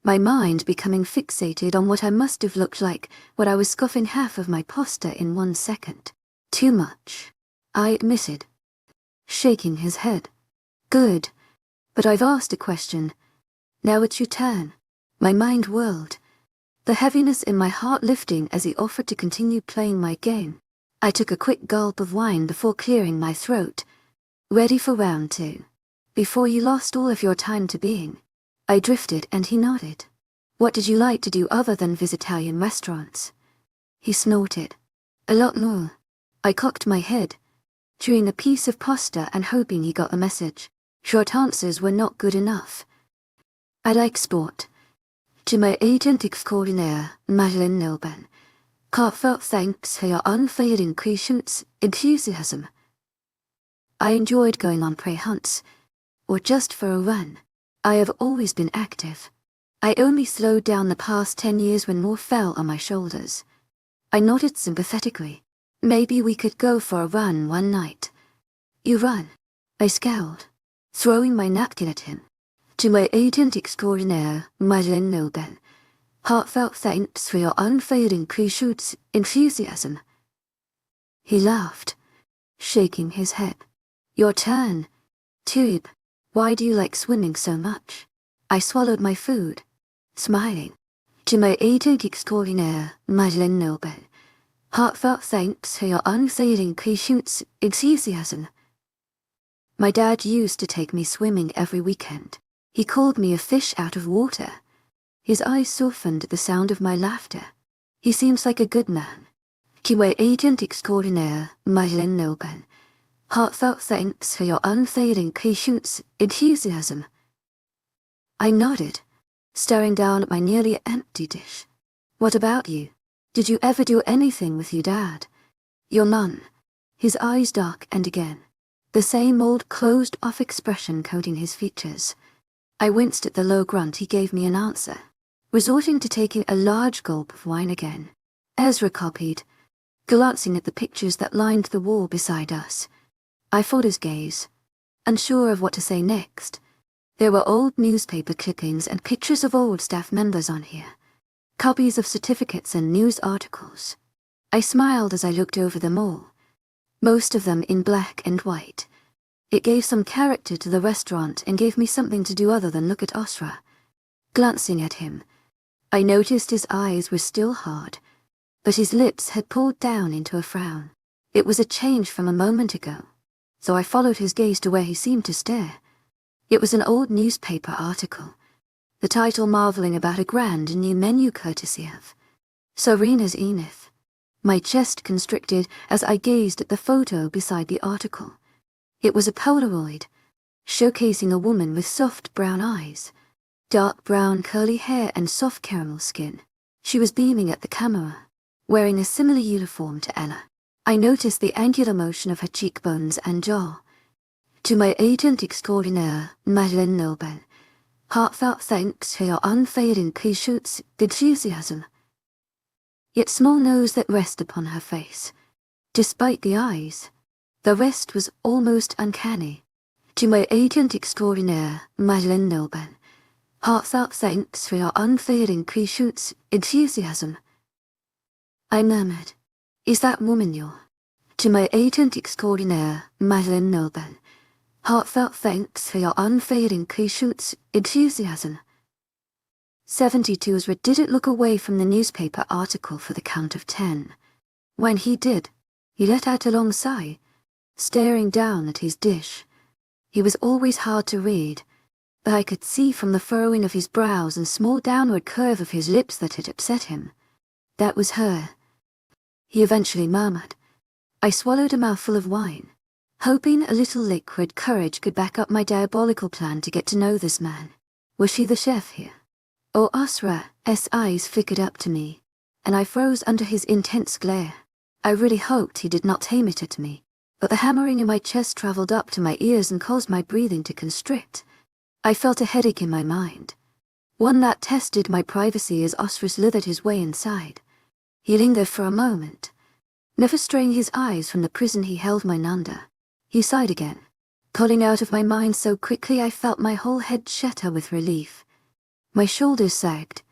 my mind becoming fixated on what I must have looked like when I was scoffing half of my pasta in 1 second. Too much, I admitted, shaking his head. Good, but I've asked a question. Now it's your turn. My mind whirled, the heaviness in my heart lifting as he offered to continue playing my game. I took a quick gulp of wine before clearing my throat, ready for round 2. Before you lost all of your time to being. I drifted and he nodded. What did you like to do other than visit Italian restaurants? He snorted. A lot more. I cocked my head, chewing a piece of pasta and hoping he got a message. Short answers were not good enough. I'd export. 𝐊𝐢𝐳𝐸𝐻𝐿 Heartfelt thanks for your unfailing patience, enthusiasm. I enjoyed going on prey hunts, or just for a run. I have always been active. I only slowed down the past 10 years when more fell on my shoulders. I nodded sympathetically. Maybe we could go for a run one night. You run? I scowled, throwing my napkin at him. 𝐊𝐢𝐳𝐸𝐻𝐿 Heartfelt thanks for your unfailing patience, enthusiasm. He laughed, shaking his head. Your turn. Tube, why do you like swimming so much? I swallowed my food, smiling. 𝐊𝐢𝐳𝐸𝐻𝐿 Heartfelt thanks for your unfailing patience, enthusiasm. My dad used to take me swimming every weekend. He called me a fish out of water. His eyes softened at the sound of my laughter. He seems like a good man. 𝐊𝐢𝐳𝐸𝐻𝐿 Heartfelt thanks for your unfailing patience, enthusiasm. I nodded, staring down at my nearly empty dish. What about you? Did you ever do anything with your dad? Your none. His eyes darkened again, the same old closed-off expression coating his features. I winced at the low grunt he gave me an answer, resorting to taking a large gulp of wine again. Ezra copied, glancing at the pictures that lined the wall beside us. I followed his gaze, unsure of what to say next. There were old newspaper clippings and pictures of old staff members on here, copies of certificates and news articles. I smiled as I looked over them all, most of them in black and white. It gave some character to the restaurant and gave me something to do other than look at Osra. Glancing at him, I noticed his eyes were still hard, but his lips had pulled down into a frown. It was a change from a moment ago, so I followed his gaze to where he seemed to stare. It was an old newspaper article, the title marveling about a grand new menu courtesy of Serena's Enith. My chest constricted as I gazed at the photo beside the article. It was a Polaroid, showcasing a woman with soft brown eyes, dark brown curly hair and soft caramel skin. She was beaming at the camera, wearing a similar uniform to Ella. I noticed the angular motion of her cheekbones and jaw. 𝐊𝐢𝐳𝐸𝐻𝐿 Heartfelt thanks for your unfailing patience, enthusiasm. Yet small nose that rest upon her face. Despite the eyes, the rest was almost uncanny. 𝐊𝐢𝐳𝐸𝐻𝐿 Heartfelt thanks for your unfailing patience, enthusiasm. I murmured, Is that woman your? 𝐊𝐢𝐳𝐸𝐻𝐿 Heartfelt thanks for your unfailing patience, enthusiasm. 72 Ezra didn't look away from the newspaper article for the count of 10. When he did, he let out a long sigh, staring down at his dish. He was always hard to read, but I could see from the furrowing of his brows and small downward curve of his lips that it upset him. That was her, he eventually murmured. I swallowed a mouthful of wine, hoping a little liquid courage could back up my diabolical plan to get to know this man. Was she the chef here? Or Osra's eyes flickered up to me, and I froze under his intense glare. I really hoped he did not aim it at me, but the hammering in my chest traveled up to my ears and caused my breathing to constrict. I felt a headache in my mind, one that tested my privacy as Osra slithered his way inside. He lingered for a moment, never straying his eyes from the prison he held mine under. He sighed again, pulling out of my mind so quickly I felt my whole head shatter with relief. My shoulders sagged,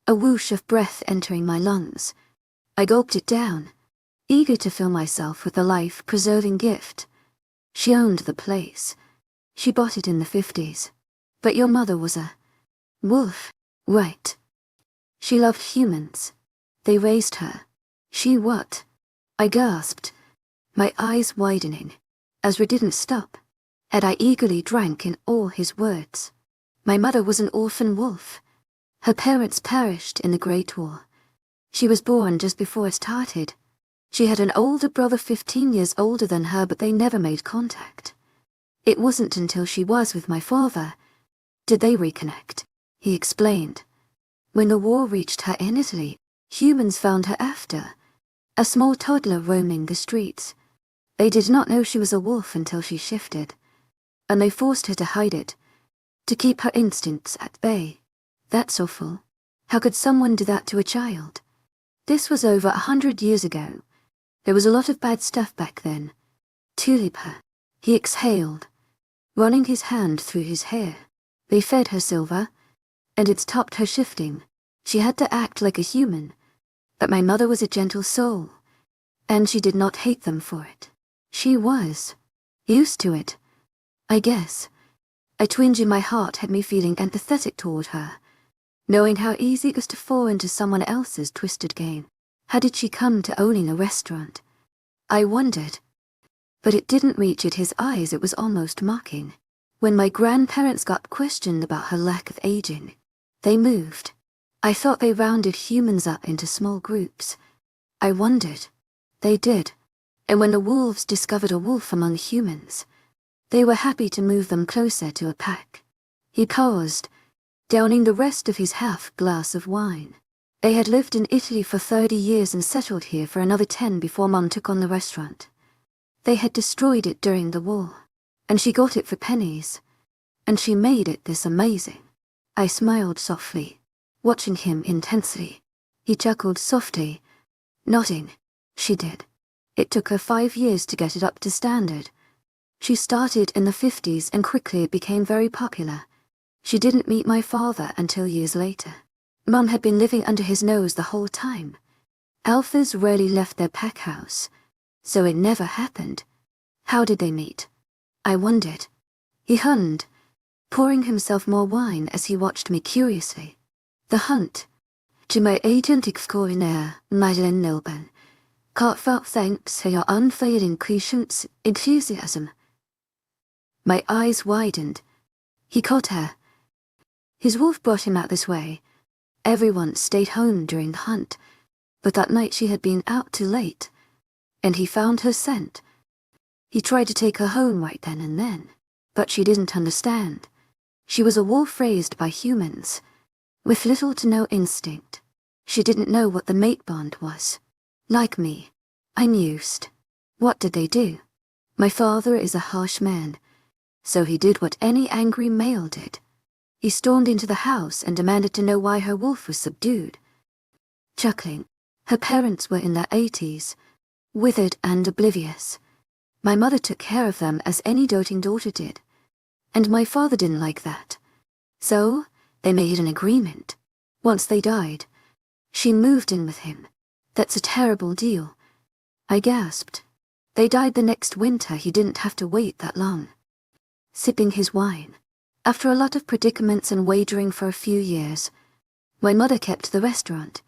a whoosh of breath entering my lungs. I gulped it down, eager to fill myself with the life-preserving gift. She owned the place. She bought it in the 50s. But your mother was a wolf, right? She loved humans. They raised her. She what? I gasped, my eyes widening. Ezra didn't stop, and I eagerly drank in all his words. My mother was an orphan wolf. Her parents perished in the Great War. She was born just before it started. She had an older brother 15 years older than her, but they never made contact. It wasn't until she was with my father did they reconnect, he explained. When the war reached her in Italy, humans found her after a small toddler roaming the streets. They did not know she was a wolf until she shifted, and they forced her to hide it, to keep her instincts at bay. That's awful. How could someone do that to a child? This was over 100 years ago. There was a lot of bad stuff back then. 𝐊𝐢𝐬, he exhaled, running his hand through his hair. They fed her silver, and it stopped her shifting. She had to act like a human, but my mother was a gentle soul, and she did not hate them for it. She was used to it, I guess. A twinge in my heart had me feeling empathetic toward her, knowing how easy it was to fall into someone else's twisted game. How did she come to owning a restaurant? I wondered. But it didn't reach at his eyes, it was almost mocking. When my grandparents got questioned about her lack of aging, they moved. I thought they rounded humans up into small groups. I wondered. They did. And when the wolves discovered a wolf among humans, they were happy to move them closer to a pack. He paused, downing the rest of his half-glass of wine. They had lived in Italy for 30 years and settled here for another 10 before Mum took on the restaurant. They had destroyed it during the war, and she got it for pennies, and she made it this amazing. I smiled softly, watching him intensely. He chuckled softly, nodding. She did. It took her 5 years to get it up to standard. She started in the 50s and quickly it became very popular. She didn't meet my father until years later. Mum had been living under his nose the whole time. Alphas rarely left their pack house, so it never happened. How did they meet? I wondered. He hummed, pouring himself more wine as he watched me curiously. The hunt. 𝐊𝐢𝐬𝐷𝐞𝐝 𝐬𝐻𝐿𝐬 Heartfelt thanks for your unfailing patience, enthusiasm. My eyes widened. He caught her. His wolf brought him out this way. Everyone stayed home during the hunt, but that night she had been out too late, and he found her scent. He tried to take her home right then and then, but she didn't understand. She was a wolf raised by humans, with little to no instinct. She didn't know what the mate bond was. Like me, I mused. What did they do? My father is a harsh man, so he did what any angry male did. He stormed into the house and demanded to know why her wolf was subdued. Chuckling, her parents were in their 80s, withered and oblivious. My mother took care of them as any doting daughter did, and my father didn't like that. So, they made an agreement. Once they died, she moved in with him. That's a terrible deal. I gasped. They died the next winter. He didn't have to wait that long. Sipping his wine. After a lot of predicaments and wagering for a few years, my mother kept the restaurant,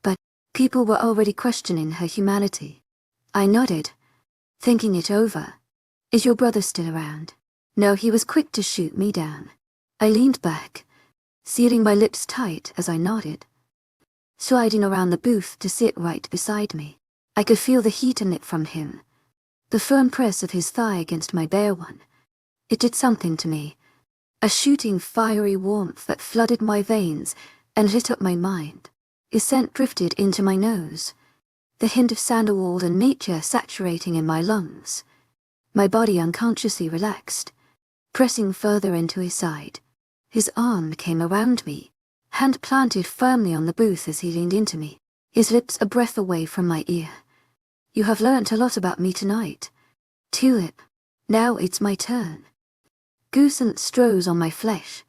but people were already questioning her humanity. I nodded, thinking it over. Is your brother still around? No, he was quick to shoot me down. I leaned back, sealing my lips tight as I nodded, sliding around the booth to sit right beside me. I could feel the heat in it from him, the firm press of his thigh against my bare one. It did something to me, a shooting fiery warmth that flooded my veins and lit up my mind. His scent drifted into my nose, the hint of sandalwood and nature saturating in my lungs. My body unconsciously relaxed, pressing further into his side. His arm came around me, hand planted firmly on the booth as he leaned into me, his lips a breath away from my ear. You have learnt a lot about me tonight. 𝐊𝐢𝐬, now it's my turn. Goosebumps rose on my flesh,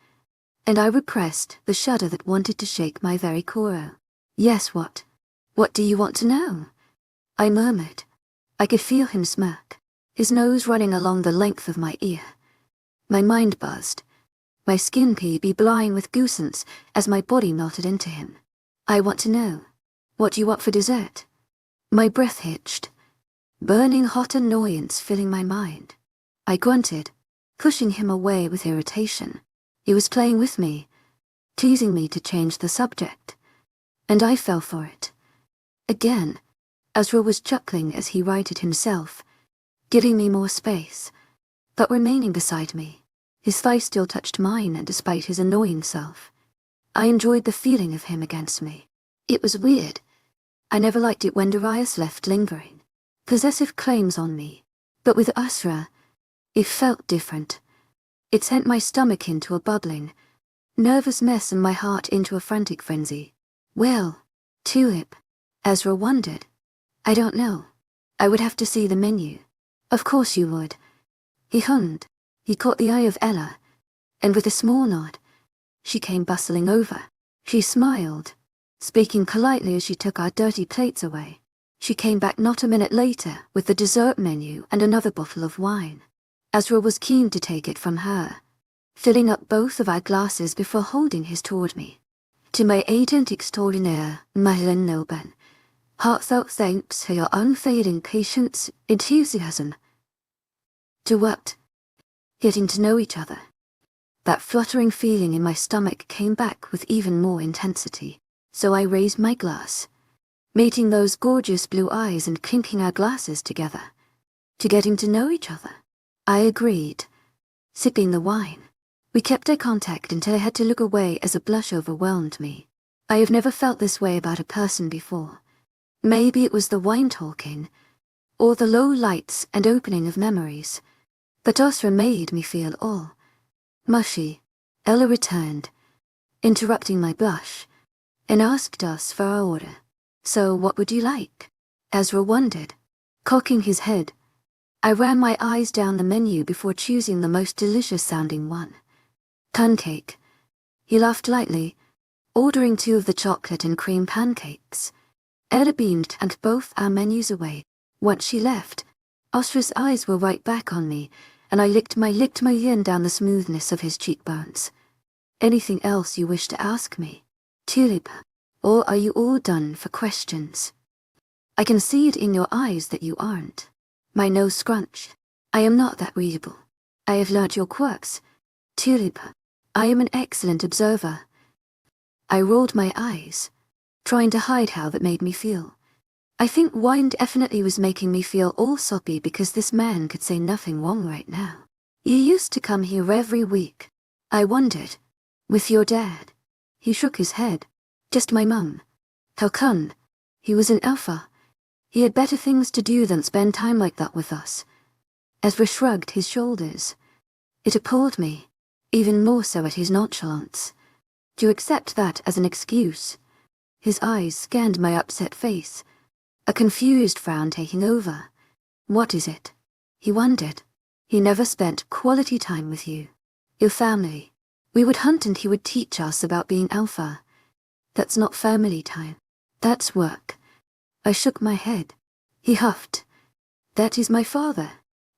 and I repressed the shudder that wanted to shake my very core. Yes, what? What do you want to know? I murmured. I could feel him smirk, his nose running along the length of my ear. My mind buzzed, my skin be blind with goosebumps as my body melted into him. I want to know. What do you want for dessert? My breath hitched, burning hot annoyance filling my mind. I grunted, pushing him away with irritation. He was playing with me, teasing me to change the subject, and I fell for it. Again, 𝐊𝐲 was chuckling as he righted himself, giving me more space, but remaining beside me. His thigh still touched mine, and despite his annoying self, I enjoyed the feeling of him against me. It was weird. I never liked it when Darius left lingering possessive claims on me, but with 𝐊𝐲, it felt different. It sent my stomach into a bubbling, nervous mess and my heart into a frantic frenzy. Well, Tulip, 𝐊𝐲 wondered. I don't know. I would have to see the menu. Of course you would. He hummed. He caught the eye of Ella, and with a small nod, she came bustling over. She smiled, speaking politely as she took our dirty plates away. She came back not a minute later with the dessert menu and another bottle of wine. 𝐊𝐲 was keen to take it from her, filling up both of our glasses before holding his toward me. To my agent extraordinaire, Madeline Noban, heartfelt thanks for your unfailing patience, enthusiasm. To what? Getting to know each other. That fluttering feeling in my stomach came back with even more intensity, so I raised my glass, meeting those gorgeous blue eyes and clinking our glasses together. To getting to know each other. I agreed, sipping the wine. We kept eye contact until I had to look away as a blush overwhelmed me. I have never felt this way about a person before. Maybe it was the wine talking, or the low lights and opening of memories, but 𝐊𝐲 made me feel all mushy. Ella returned, interrupting my blush, and asked us for our order. So what would you like? 𝐊𝐲 wondered, cocking his head. I ran my eyes down the menu before choosing the most delicious-sounding one. Pancake. He laughed lightly, ordering 2 of the chocolate and cream pancakes. Ella beamed and both our menus away. Once she left, 𝐊𝐲's eyes were right back on me, and I licked my yin down the smoothness of his cheekbones. Anything else you wish to ask me, Tulip? Or are you all done for questions? I can see it in your eyes that you aren't. My nose scrunched. I am not that readable. I have learnt your quirks, Tulip. I am an excellent observer. I rolled my eyes, trying to hide how that made me feel. I think wine definitely was making me feel all soppy because this man could say nothing wrong right now. You used to come here every week. I wondered. With your dad? He shook his head. Just my mum. How come? He was an alpha. He had better things to do than spend time like that with us. 𝐊𝐲 shrugged his shoulders. It appalled me, even more so at his nonchalance. To accept that as an excuse. His eyes scanned my upset face, a confused frown taking over. What is it? He wondered. He never spent quality time with you. Your family. We would hunt and he would teach us about being alpha. That's not family time. That's work. I shook my head. He huffed. That is my father.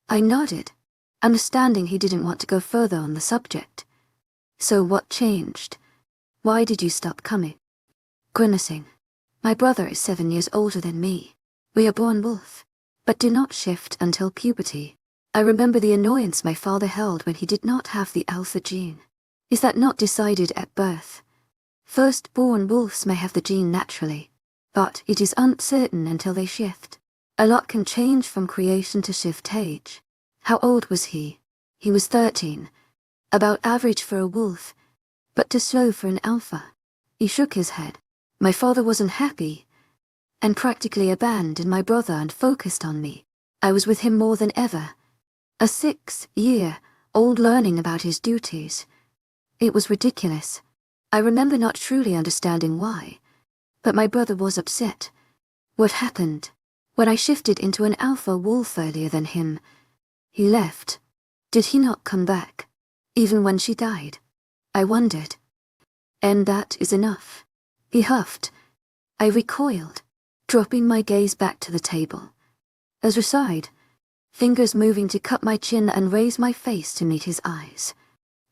I nodded, understanding he didn't want to go further on the subject. So what changed? Why did you stop coming? Grimacing. My brother is 7 years older than me. We are born wolf, but do not shift until puberty. I remember the annoyance my father held when he did not have the alpha gene. Is that not decided at birth? First-born wolves may have the gene naturally, but it is uncertain until they shift. A lot can change from creation to shift age. How old was he? He was 13. About average for a wolf, but too slow for an alpha. He shook his head. My father wasn't happy, and practically abandoned my brother and focused on me. I was with him more than ever. A 6-year-old learning about his duties. It was ridiculous. I remember not truly understanding why, but my brother was upset. What happened? When I shifted into an alpha wolf earlier than him, he left. Did he not come back, even when she died? I wondered. And that is enough. He huffed. I recoiled, dropping my gaze back to the table. 𝐊𝐲 sighed, fingers moving to cut my chin and raise my face to meet his eyes.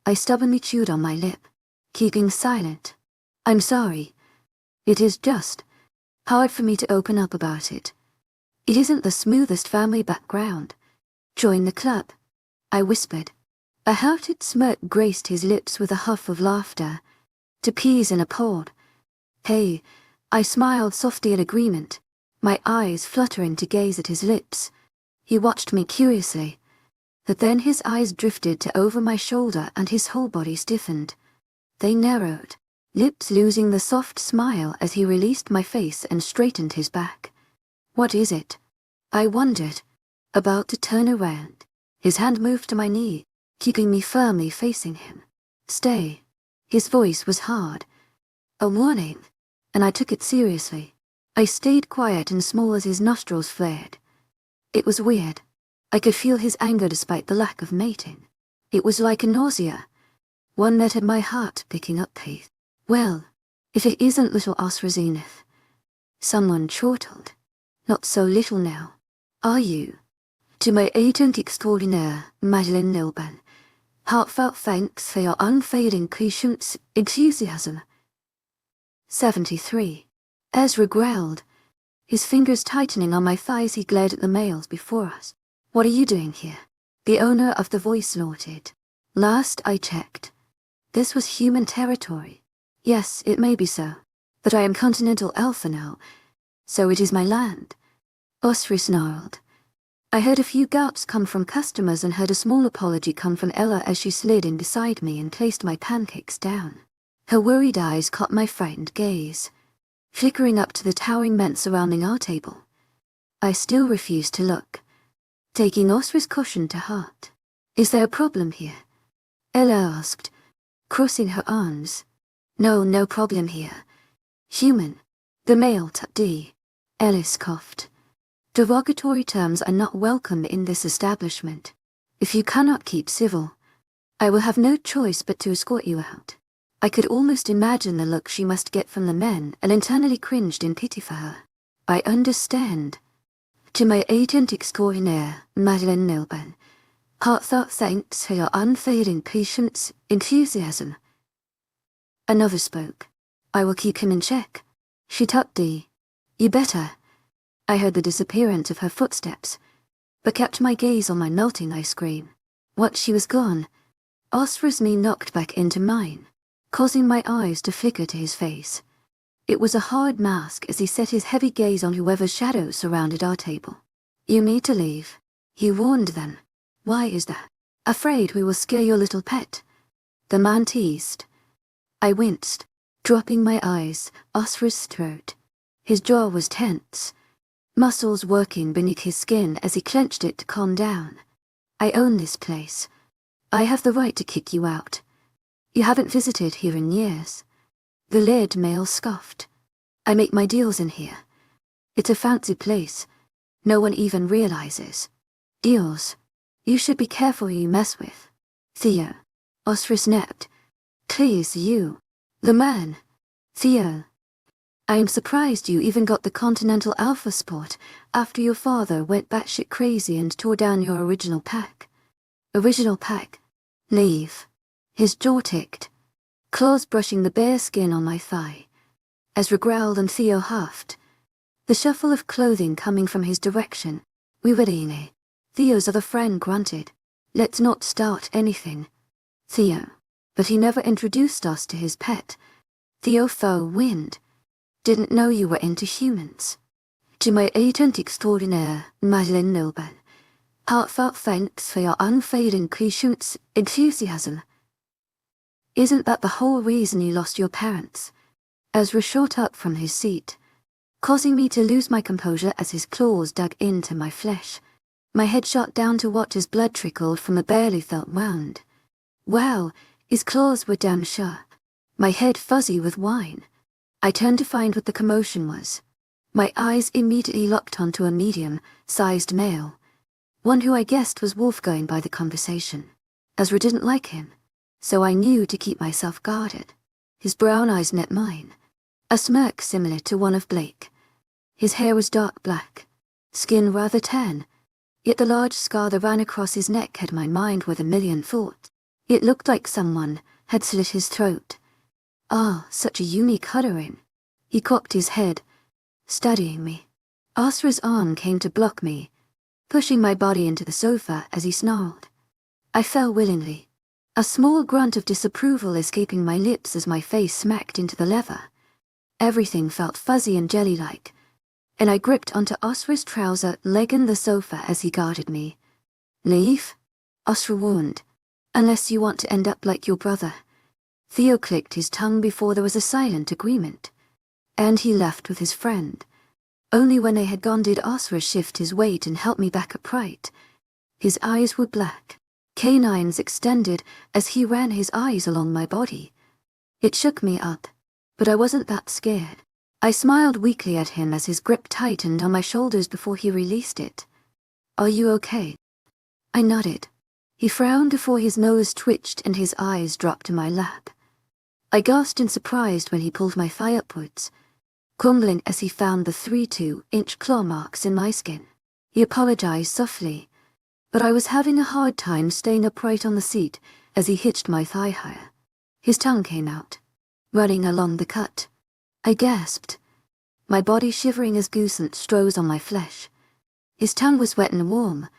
I stubbornly chewed on my lip, keeping silent. I'm sorry. It is just hard for me to open up about it. It isn't the smoothest family background. Join the club, I whispered. A hearted smirk graced his lips with a huff of laughter. To peas in a pod. Hey, I smiled softly in agreement. my eyes fluttering to gaze at his lips. He watched me curiously, but then his eyes drifted to over my shoulder and his whole body stiffened. They narrowed, lips losing the soft smile as he released my face and straightened his back. "What is it?" I wondered, about to turn around. His hand moved to my knee, keeping me firmly facing him. "Stay." His voice was hard. A warning, and I took it seriously. I stayed quiet and small as his nostrils flared. It was weird. I could feel his anger despite the lack of mating. It was like a nausea, one that had my heart picking up pace. "Well, if it isn't little 𝐿𝐲𝐳, someone chortled. "Not so little now, are you? To my agent extraordinaire, Madeline Nilban, heartfelt thanks for your unfailing patience, enthusiasm." 73. Ezra growled, his fingers tightening on my thighs. He glared at the males before us. "What are you doing here?" The owner of the voice snorted. "Last I checked, this was human territory. Yes, it may be so, but I am Continental Alpha now, so it is my land." 𝐿𝐲𝐳 snarled. I heard a few gulps come from customers and heard a small apology come from Ella as she slid in beside me and placed my pancakes down. Her worried eyes caught my frightened gaze, flickering up to the towering men surrounding our table. I still refused to look, taking 𝐿𝐲𝐳's caution to heart. "Is there a problem here?" Ella asked, crossing her arms. No problem here. Human." The male 𝐷. Ellis coughed. "Derogatory terms are not welcome in this establishment. If you cannot keep civil, I will have no choice but to escort you out." I could almost imagine the look she must get from the men and internally cringed in pity for her. "I understand. To my agent extraordinaire, Madeline Nilban, heartfelt thanks for your unfailing patience, enthusiasm." Another spoke. "I will keep him in check." She tucked 𝐷. "You better." I heard the disappearance of her footsteps, but kept my gaze on my melting ice cream. Once she was gone, 𝐿𝐲𝐳's knee knocked back into mine, causing my eyes to flicker to his face. It was a hard mask as he set his heavy gaze on whoever's shadows surrounded our table. "You need to leave," he warned them. "Why is that?" "Afraid we will scare your little pet," the man teased. I winced, dropping my eyes, 𝐿𝐲𝐳's throat. His jaw was tense, muscles working beneath his skin as he clenched it to calm down. "I own this place. I have the right to kick you out. You haven't visited here in years." The lead male scoffed. "I make my deals in here. It's a fancy place. No one even realizes. Deals. You should be careful who you mess with." "Theo," 𝐿𝐲𝐳 snapped. "Please, you. The man. Theo. I am surprised you even got the Continental Alpha spot after your father went batshit crazy and tore down your original pack." "Original pack? Leave." His jaw ticked, claws brushing the bare skin on my thigh. Ezra growled and Theo huffed, the shuffle of clothing coming from his direction. "We 𝐿𝐲𝐳." Theo's other friend grunted. "Let's not start anything." "Theo." But he never introduced us to his pet. Theo fell wind. "Didn't know you were into humans." "To my agent extraordinaire, Madeline Nilban, heartfelt thanks for your unfailing patience, enthusiasm." "Isn't that the whole reason you lost your parents?" Ezra shot up from his seat, causing me to lose my composure as his claws dug into my flesh. My head shot down to watch as blood trickled from a barely felt wound. Wow, his claws were damn sharp, my head fuzzy with wine. I turned to find what the commotion was. My eyes immediately locked onto a medium-sized male, one who I guessed was Wolfgang by the conversation. Ezra didn't like him, so I knew to keep myself guarded. His brown eyes met mine, a smirk similar to one of Blake. His hair was dark black, skin rather tan, yet the large scar that ran across his neck had my mind with a million thoughts. It looked like someone had slit his throat. Ah, such a unique 𝐿𝐲𝐳. He cocked his head, studying me. 𝐿𝐲𝐳's arm came to block me, pushing my body into the sofa as he snarled. I fell willingly, a small grunt of disapproval escaping my lips as my face smacked into the leather. Everything felt fuzzy and jelly-like, and I gripped onto 𝐿𝐲𝐬's trouser leg and the sofa as he guarded me. Leave? 𝐿𝐲𝐬 warned. Unless you want to end up like your brother. Theo clicked his tongue before there was a silent agreement. And he left with his friend. Only when they had gone did 𝐿𝐲𝐬 shift his weight and help me back upright. His eyes were black. Canines extended as he ran his eyes along my body. It shook me up, but I wasn't that scared. I smiled weakly at him as his grip tightened on my shoulders before he released it. Are you okay? I nodded. He frowned before his nose twitched and his eyes dropped to my lap. I gasped in surprise when he pulled my thigh upwards, grumbling as he found the 3-2-inch claw marks in my skin. He apologized softly, but I was having a hard time staying upright on the seat as he hitched my thigh higher. His tongue came out, running along the cut. I gasped, my body shivering as 𝐿𝐲𝐬 rose on my flesh. His tongue was wet and warm,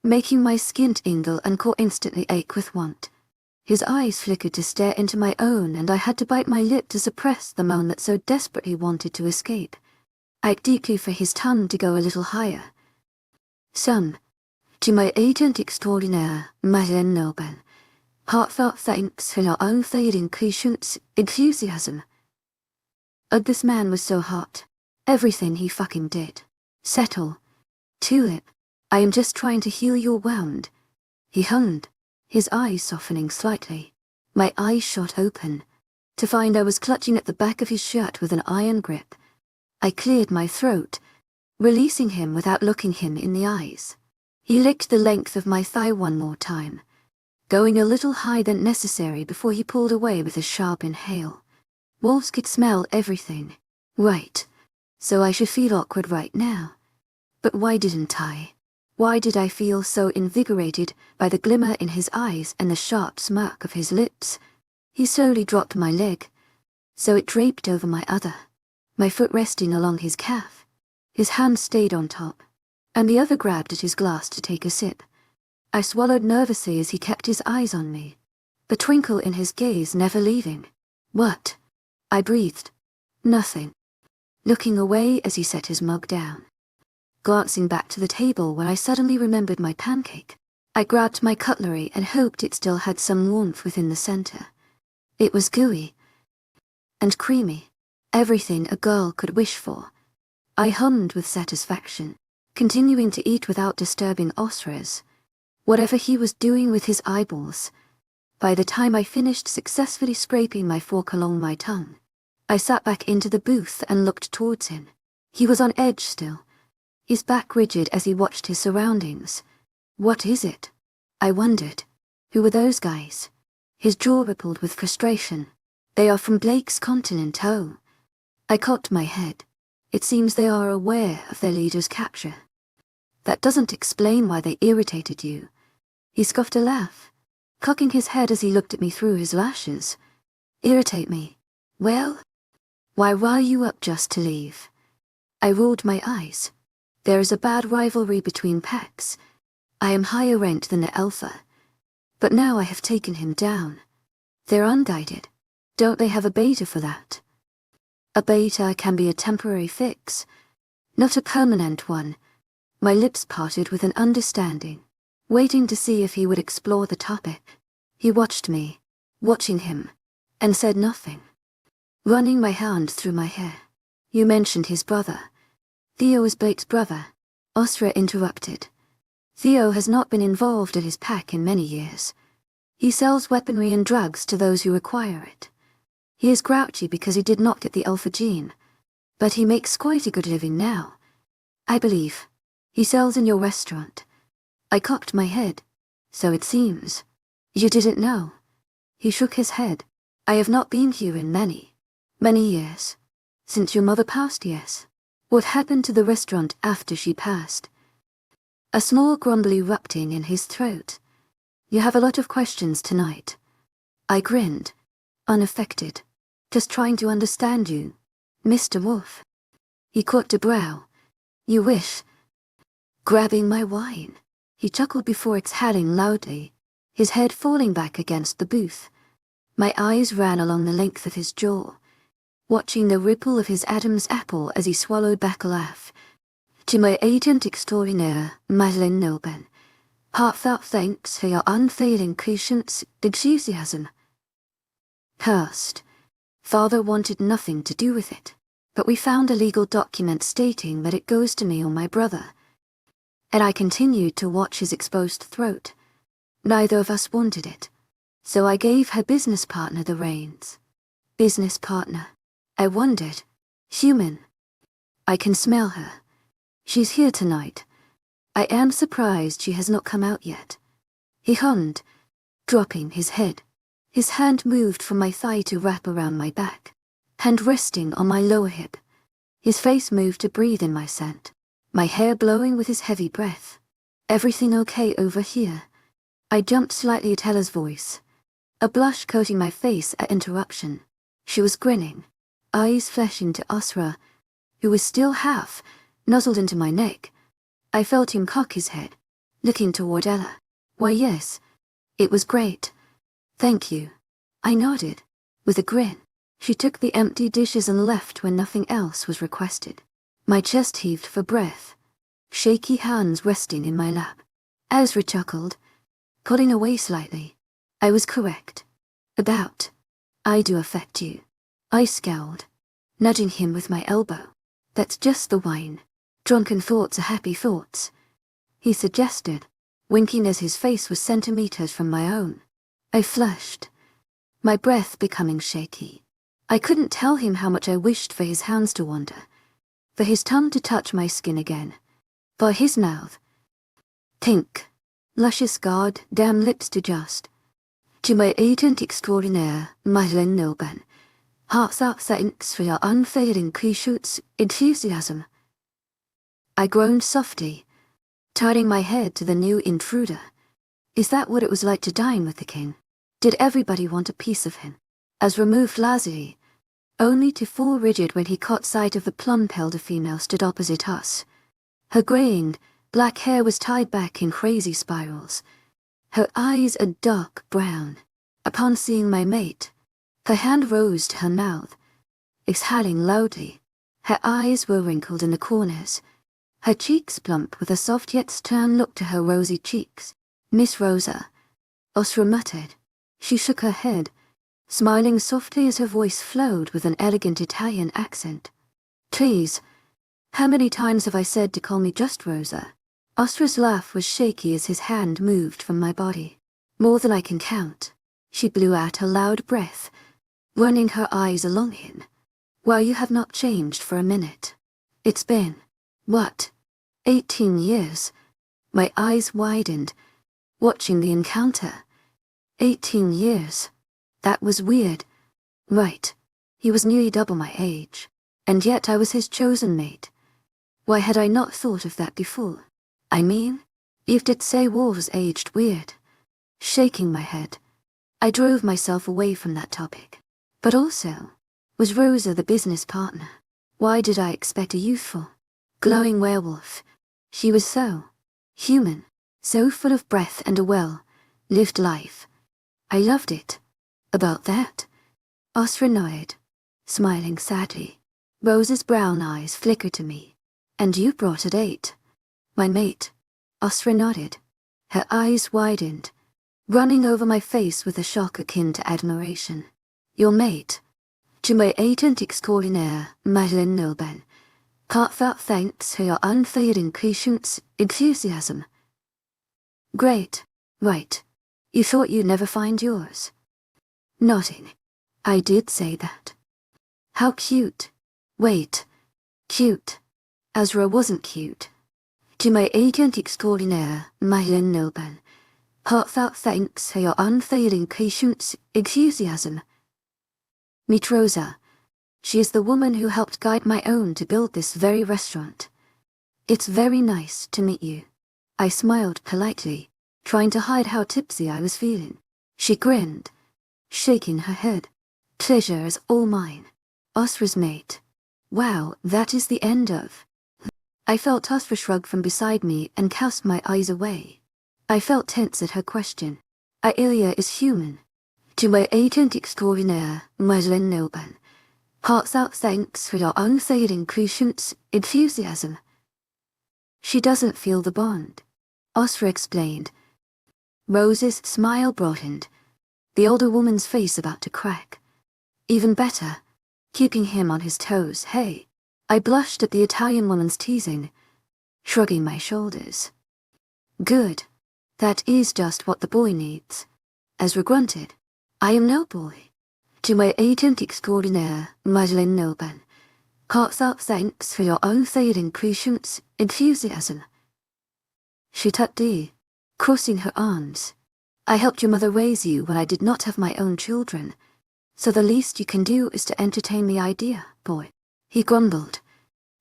making my skin tingle and core instantly ache with want. His eyes flickered to stare into my own, and I had to bite my lip to suppress the moan that so desperately wanted to escape. I ached deeply for his tongue to go a little higher. To my agent extraordinaire, Madeleine Nobel, heartfelt thanks for your unfading patience, enthusiasm. This man was so hot. Everything he fucking did. Settle. Tulip, I am just trying to heal your wound. He hummed, his eyes softening slightly. My eyes shot open, to find I was clutching at the back of his shirt with an iron grip. I cleared my throat, releasing him without looking him in the eyes. He licked the length of my thigh one more time, going a little higher than necessary before he pulled away with a sharp inhale. Wolves could smell everything, right? So I should feel awkward right now. But why didn't I? Why did I feel so invigorated by the glimmer in his eyes and the sharp smirk of his lips? He slowly dropped my leg, so it draped over my other, my foot resting along his calf. His hand stayed on top, and the other grabbed at his glass to take a sip. I swallowed nervously as he kept his eyes on me, the twinkle in his gaze never leaving. What? I breathed. Nothing. Looking away as he set his mug down. Glancing back to the table when I suddenly remembered my pancake, I grabbed my cutlery and hoped it still had some warmth within the center. It was gooey and creamy, everything a girl could wish for. I hummed with satisfaction, continuing to eat without disturbing 𝐿𝐲𝐬, whatever he was doing with his eyeballs. By the time I finished successfully scraping my fork along my tongue, I sat back into the booth and looked towards him. He was on edge still, his back rigid as he watched his surroundings. What is it? I wondered. Who were those guys? His jaw rippled with frustration. They are from Blake's continent, oh. I cocked my head. It seems they are aware of their leader's capture. That doesn't explain why they irritated you. He scoffed a laugh, cocking his head as he looked at me through his lashes. Irritate me? Well, why rile you up just to leave? I rolled my eyes. There is a bad rivalry between packs. I am higher ranked than the Alpha, but now I have taken him down. They're unguided. Don't they have a beta for that? A beta can be a temporary fix, not a permanent one. My lips parted with an understanding, waiting to see if he would explore the topic. He watched me, watching him, and said nothing. Running my hand through my hair. You mentioned his brother. Theo is Blake's brother, 𝐿𝐲𝐬 interrupted. Theo has not been involved in his pack in many years. He sells weaponry and drugs to those who require it. He is grouchy because he did not get the alpha gene, but he makes quite a good living now. I believe. He sells in your restaurant. I cocked my head. So it seems. You didn't know? He shook his head. I have not been here in many years. Since your mother passed, yes. What happened to the restaurant after she passed? A small grumble erupting in his throat. You have a lot of questions tonight. I grinned, unaffected, just trying to understand you, Mr. Wolf. He caught a brow. You wish. Grabbing my wine. He chuckled before exhaling loudly, his head falling back against the booth. My eyes ran along the length of his jaw. watching the ripple of his Adam's apple as he swallowed back a laugh. 𝐿𝐤𝐻𝐿𝐬, heartfelt thanks for your unfailing patience, enthusiasm. Cursed. Father wanted nothing to do with it, but we found a legal document stating that it goes to me or my brother. And I continued to watch his exposed throat. Neither of us wanted it, so I gave her business partner the reins. Business partner. I wondered. Human. I can smell her. She's here tonight. I am surprised she has not come out yet. He hummed, dropping his head. His hand moved from my thigh to wrap around my back, hand resting on my lower hip. His face moved to breathe in my scent, my hair blowing with his heavy breath. Everything okay over here? I jumped slightly at Hella's voice, a blush coating my face at interruption. She was grinning, eyes flashing to 𝐿𝐤, who was still half nuzzled into my neck. I felt him cock his head, looking toward Ella. Why yes, it was great. Thank you. I nodded, with a grin. She took the empty dishes and left when nothing else was requested. My chest heaved for breath, shaky hands resting in my lap. 𝐊𝐲 chuckled, pulling away slightly. I was correct. About. I do affect you. I scowled, nudging him with my elbow. That's just the wine. Drunken thoughts are happy thoughts, he suggested, winking as his face was centimeters from my own. I flushed, my breath becoming shaky. I couldn't tell him how much I wished for his hands to wander, for his tongue to touch my skin again, for his mouth. Tink. Luscious god, damn lips to just. 𝐿𝐤𝐻𝐿𝐬 𝐐𝐵, heartfelt thanks for your unfailing 𝐊𝐤𝐧𝐑 enthusiasm. I groaned softly, turning my head to the new intruder. Is that what it was like to dine with the king? Did everybody want a piece of him? As removed lazily, only to fall rigid when he caught sight of the plum-peled female stood opposite us. Her graying, black hair was tied back in crazy spirals, her eyes a dark brown. Upon seeing my mate, her hand rose to her mouth, exhaling loudly. Her eyes were wrinkled in the corners, her cheeks plump with a soft yet stern look to her rosy cheeks. Miss Rosa, 𝐿𝐲 muttered. She shook her head, smiling softly as her voice flowed with an elegant Italian accent. Please, how many times have I said to call me just Rosa? 𝐿𝐲's laugh was shaky as his hand moved from my body. More than I can count. She blew out a loud breath, running her eyes along him. Well, you have not changed for a minute. It's been, what, 18 years? My eyes widened, watching the encounter. 18 years. That was weird. Right. He was nearly double my age, and yet I was his chosen mate. Why had I not thought of that before? I mean, if did say wolves aged weird. Shaking my head, I drove myself away from that topic. But also, was Rosa the business partner? Why did I expect a youthful, glowing werewolf? She was so human, so full of breath and a well-lived life. I loved it. About that, 𝐿𝐲 nodded, smiling sadly. Rosa's brown eyes flickered to me. And you brought a date. My mate. 𝐿𝐲 nodded. Her eyes widened, running over my face with a shock akin to admiration. Your mate. 𝐊𝐤𝐻𝐿𝐬, heartfelt thanks for your unfailing patience, enthusiasm. Great. Right. You thought you'd never find yours. Nodding. I did say that. How cute. Wait. Cute. 𝐿𝐲 wasn't cute. 𝐊𝐤𝐻𝐿𝐬, heartfelt thanks for your unfailing patience, enthusiasm. Meet Rosa. She is the woman who helped guide my own to build this very restaurant. It's very nice to meet you. I smiled politely, trying to hide how tipsy I was feeling. She grinned, shaking her head. Pleasure is all mine. 𝐿𝐲's mate. Wow, that is the end of. I felt 𝐿𝐲 shrug from beside me and cast my eyes away. I felt tense at her question. 𝐸𝐤𝐬 is human. 𝐊𝐤𝐻𝐿𝐬, 𝐿𝐿𝐬𝐩𝐭𝐢𝐨𝐷𝐞𝐝𝐻𝑒𝐿𝐬. She doesn't feel the bond, 𝐲𝐿𝐬 explained. Rose's smile broadened, the older woman's face about to crack. Even better, keeping him on his toes, hey. I blushed at the Italian woman's teasing, shrugging my shoulders. Good. That is just what the boy needs. Ezra grunted. I am no boy. 𝐊𝐢𝐳𝐳 𝐊𝐢𝐳𝐬𝐻𝐳 𝐂𝐵𝐬𝐻𝐳. She tucked crossing her arms. I helped your mother raise you when I did not have my own children, so the least you can do is to entertain the idea, boy. He grumbled,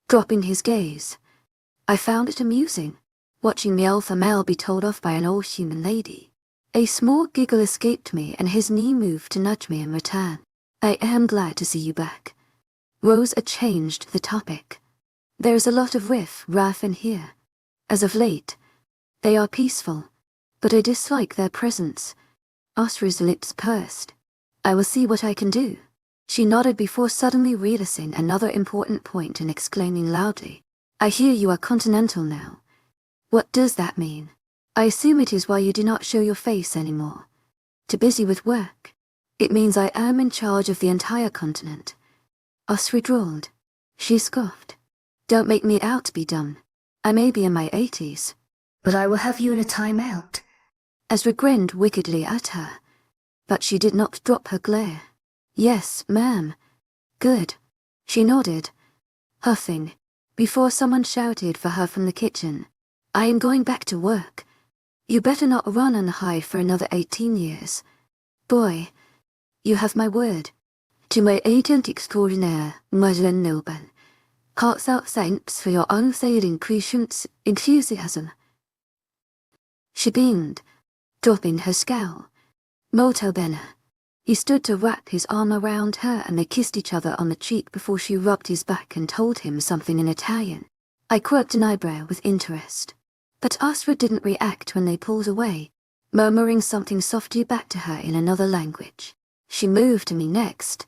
dropping his gaze. I found it amusing, watching the alpha male be told off by an all-human lady. A small giggle escaped me and his knee moved to nudge me in return. I am glad to see you back. Rose changed the topic. There's a lot of riff-raff in here. As of late, they are peaceful, but I dislike their presence. 𝐲𝐻𝐬's lips pursed. I will see what I can do. She nodded before suddenly realizing another important point and exclaiming loudly, I hear you are continental now. What does that mean? I assume it is why you do not show your face anymore. Too busy with work. It means I am in charge of the entire continent. 𝐲𝐬 drawled. She scoffed. Don't make me out to be dumb. I may be in my 80s, But I will have you in a timeout. Ezra grinned wickedly at her, but she did not drop her glare. Yes, ma'am. Good. She nodded, huffing, before someone shouted for her from the kitchen. I am going back to work. You better not run and hide for another 18 years. Boy, you have my word. 𝐊𝐢𝐳𝐳 𝐻𝐬𝐻𝐳. She beamed, dropping her scowl. Molto bene. He stood to wrap his arm around her and they kissed each other on the cheek before she rubbed his back and told him something in Italian. I quirked an eyebrow with interest, but 𝐲𝐬 didn't react when they pulled away, murmuring something softly back to her in another language. She moved to me next,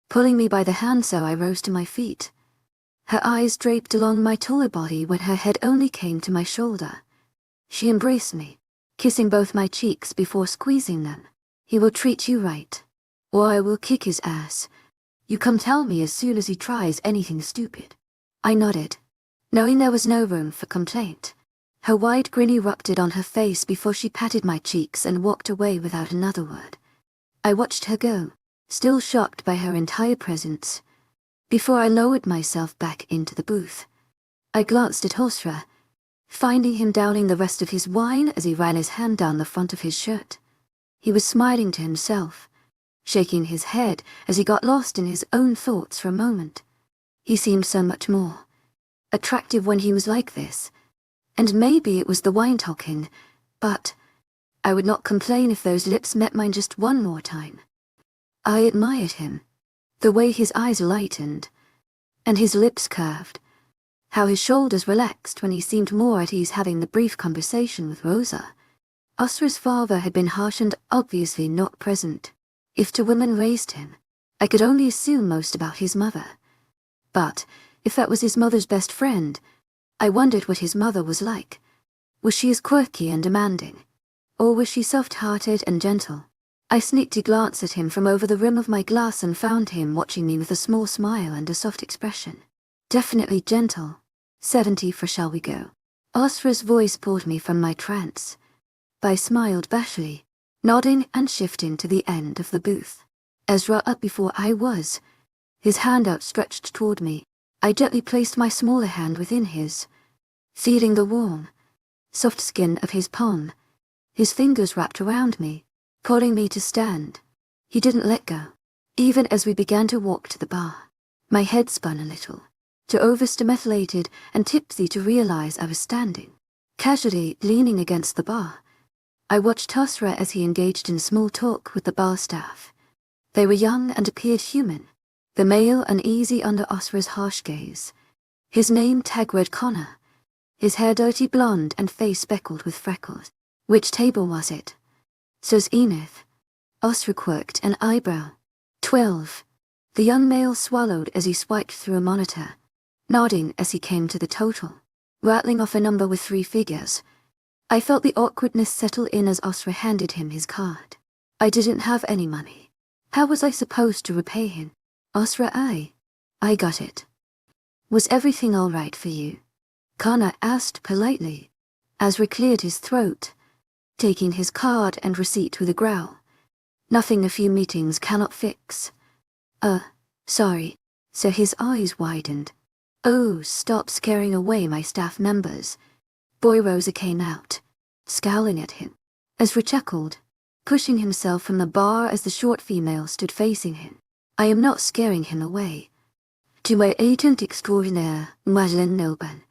pulling me by the hand so I rose to my feet. Her eyes draped along my taller body when her head only came to my shoulder. She embraced me, kissing both my cheeks before squeezing them. He will treat you right, or I will kick his ass. You come tell me as soon as he tries anything stupid. I nodded, knowing there was no room for complaint. Her wide grin erupted on her face before she patted my cheeks and walked away without another word. I watched her go, still shocked by her entire presence, before I lowered myself back into the booth. I glanced at 𝐲𝐬, finding him downing the rest of his wine as he ran his hand down the front of his shirt. He was smiling to himself, shaking his head as he got lost in his own thoughts for a moment. He seemed so much more attractive when he was like this, and maybe it was the wine talking, but I would not complain if those lips met mine just one more time. I admired him, the way his eyes lightened, and his lips curved, how his shoulders relaxed when he seemed more at ease having the brief conversation with Rosa. 𝐲𝐬's father had been harsh and obviously not present. If two women raised him, I could only assume most about his mother. But if that was his mother's best friend, I wondered what his mother was like. Was she as quirky and demanding, or was she soft-hearted and gentle? I sneaked a glance at him from over the rim of my glass and found him watching me with a small smile and a soft expression. Definitely gentle. 70 for shall we go? 𝐲𝐬's voice pulled me from my trance. I smiled bashfully, nodding and shifting to the end of the booth. Ezra up before I was, his hand outstretched toward me. I gently placed my smaller hand within his, feeling the warm, soft skin of his palm. His fingers wrapped around me, calling me to stand. He didn't let go, even as we began to walk to the bar. My head spun a little, too overstimulated and tipsy to realize I was standing, casually leaning against the bar. I watched 𝐲𝐬 as he engaged in small talk with the bar staff. They were young and appeared human, the male uneasy under 𝐲𝐬's harsh gaze. His name Tagred Connor, his hair dirty blonde and face speckled with freckles. Which table was it? 𝐊𝐢𝐳𝐬. 𝐲𝐬 quirked an eyebrow. 12. The young male swallowed as he swiped through a monitor, nodding as he came to the total, rattling off a number with 3 figures. I felt the awkwardness settle in as Osra handed him his card. I didn't have any money. How was I supposed to repay him? Osra, I got it. Was everything all right for you? Connor asked politely. Asra cleared his throat, taking his card and receipt with a growl. Nothing a few meetings cannot fix. Sorry. So his eyes widened. Oh, stop scaring away my staff members. Boy Rosa came out, scowling at him. Asra chuckled, pushing himself from the bar as the short female stood facing him. I am not scaring him away. To my agent extraordinaire, 𝐊𝐤𝐬𝐬𝐩𝐿,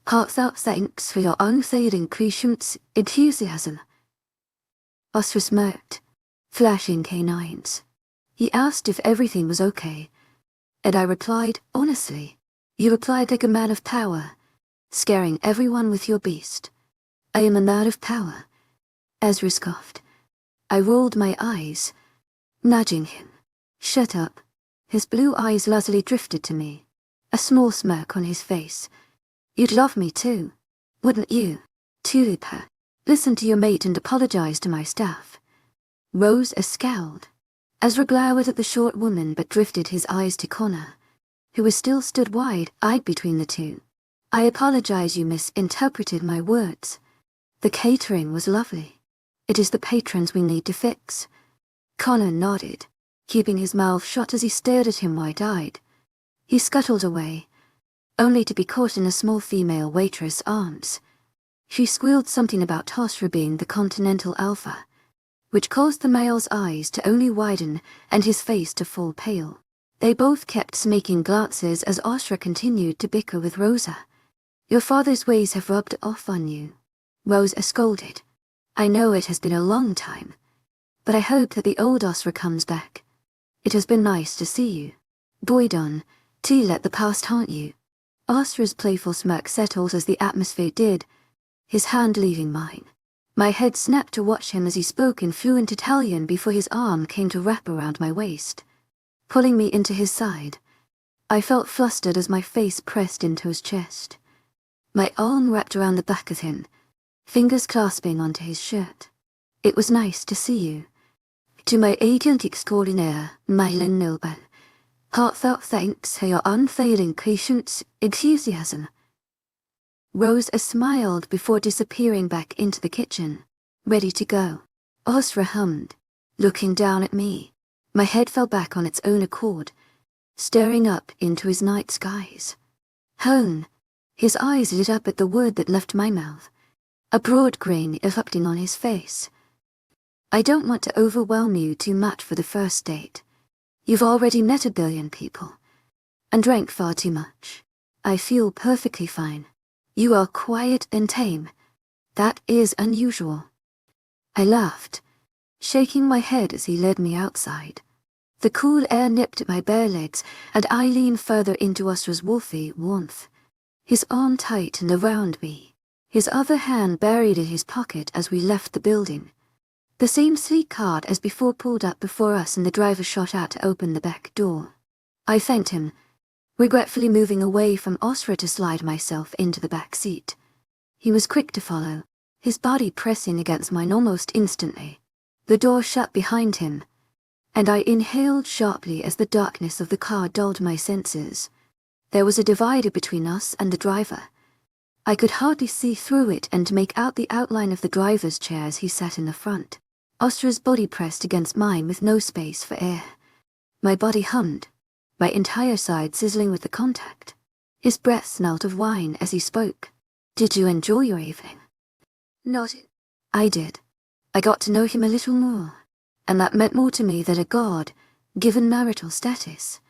heartfelt thanks for your unfailing patience, enthusiasm. Osra smirked, flashing canines. He asked if everything was okay, and I replied, honestly, you replied like a man of power, scaring everyone with your beast. I am a man of power. Asra scoffed. I rolled my eyes, nudging him. Shut up. His blue eyes lazily drifted to me, a small smirk on his face. You'd love me too, wouldn't you? Tulipa. Listen to your mate and apologize to my staff. Rose scowled. Asra glowered at the short woman but drifted his eyes to Connor, who was still stood wide-eyed between the two. I apologize, you misinterpreted my words. The catering was lovely. It is the patrons we need to fix. Connor nodded, keeping his mouth shut as he stared at him wide-eyed. He scuttled away, only to be caught in a small female waitress' arms. She squealed something about Osra being the Continental Alpha, which caused the male's eyes to only widen and his face to fall pale. They both kept smirking glances as Osra continued to bicker with Rosa. Your father's ways have rubbed off on you, Rose scolded. I know it has been a long time, but I hope that the old Osra comes back. It has been nice to see you. Boydon, let the past haunt you. Osra's playful smirk settled as the atmosphere did, his hand leaving mine. My head snapped to watch him as he spoke in fluent Italian before his arm came to wrap around my waist, pulling me into his side. I felt flustered as my face pressed into his chest. My arm wrapped around the back of him, fingers clasping onto his shirt. It was nice to see you. To my agent extraordinaire, 𝐊𝐤𝐬𝐬𝐬𝐿, heartfelt thanks for your unfailing patience, enthusiasm. Rose smiled before disappearing back into the kitchen, ready to go. Osra hummed, looking down at me. My head fell back on its own accord, staring up into his night skies. Hone. His eyes lit up at the word that left my mouth, a broad grin erupting on his face. I don't want to overwhelm you too much for the first date. You've already met 1 billion people, and drank far too much. I feel perfectly fine. You are quiet and tame. That is unusual. I laughed, shaking my head as he led me outside. The cool air nipped at my bare legs, and I leaned further into Osra's wolfy warmth, his arm tightened around me, his other hand buried in his pocket as we left the building. The same sleek cart as before pulled up before us and the driver shot out to open the back door. I thanked him, regretfully moving away from Osra to slide myself into the back seat. He was quick to follow, his body pressing against mine almost instantly. The door shut behind him, and I inhaled sharply as the darkness of the car dulled my senses. There was a divider between us and the driver. I could hardly see through it and make out the outline of the driver's chair as he sat in the front. Osra's body pressed against mine with no space for air. My body hummed, my entire side sizzling with the contact. His breath smelt of wine as he spoke. Did you enjoy your evening? Nodded. I did. I got to know him a little more, and that meant more to me than a god, given marital status.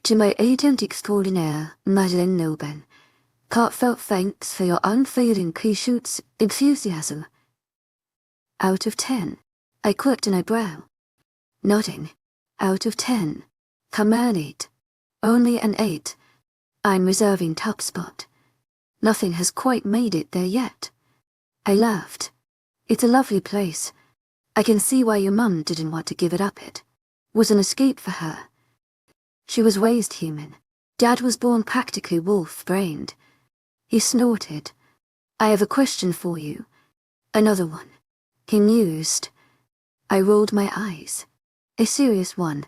To my agent extraordinaire, 𝐊𝐤𝐬𝐬𝐬𝐿, heartfelt thanks for your unfailing patience, enthusiasm. Out of 10. I quirked an eyebrow. Nodding. Out of 10. Come on 8. Only an 8. I'm reserving top spot. Nothing has quite made it there yet. I laughed. It's a lovely place. I can see why your mum didn't want to give it up. It was an escape for her. She was raised human. Dad was born practically wolf-brained. He snorted. I have a question for you. Another one. He mused. I rolled my eyes. A serious one.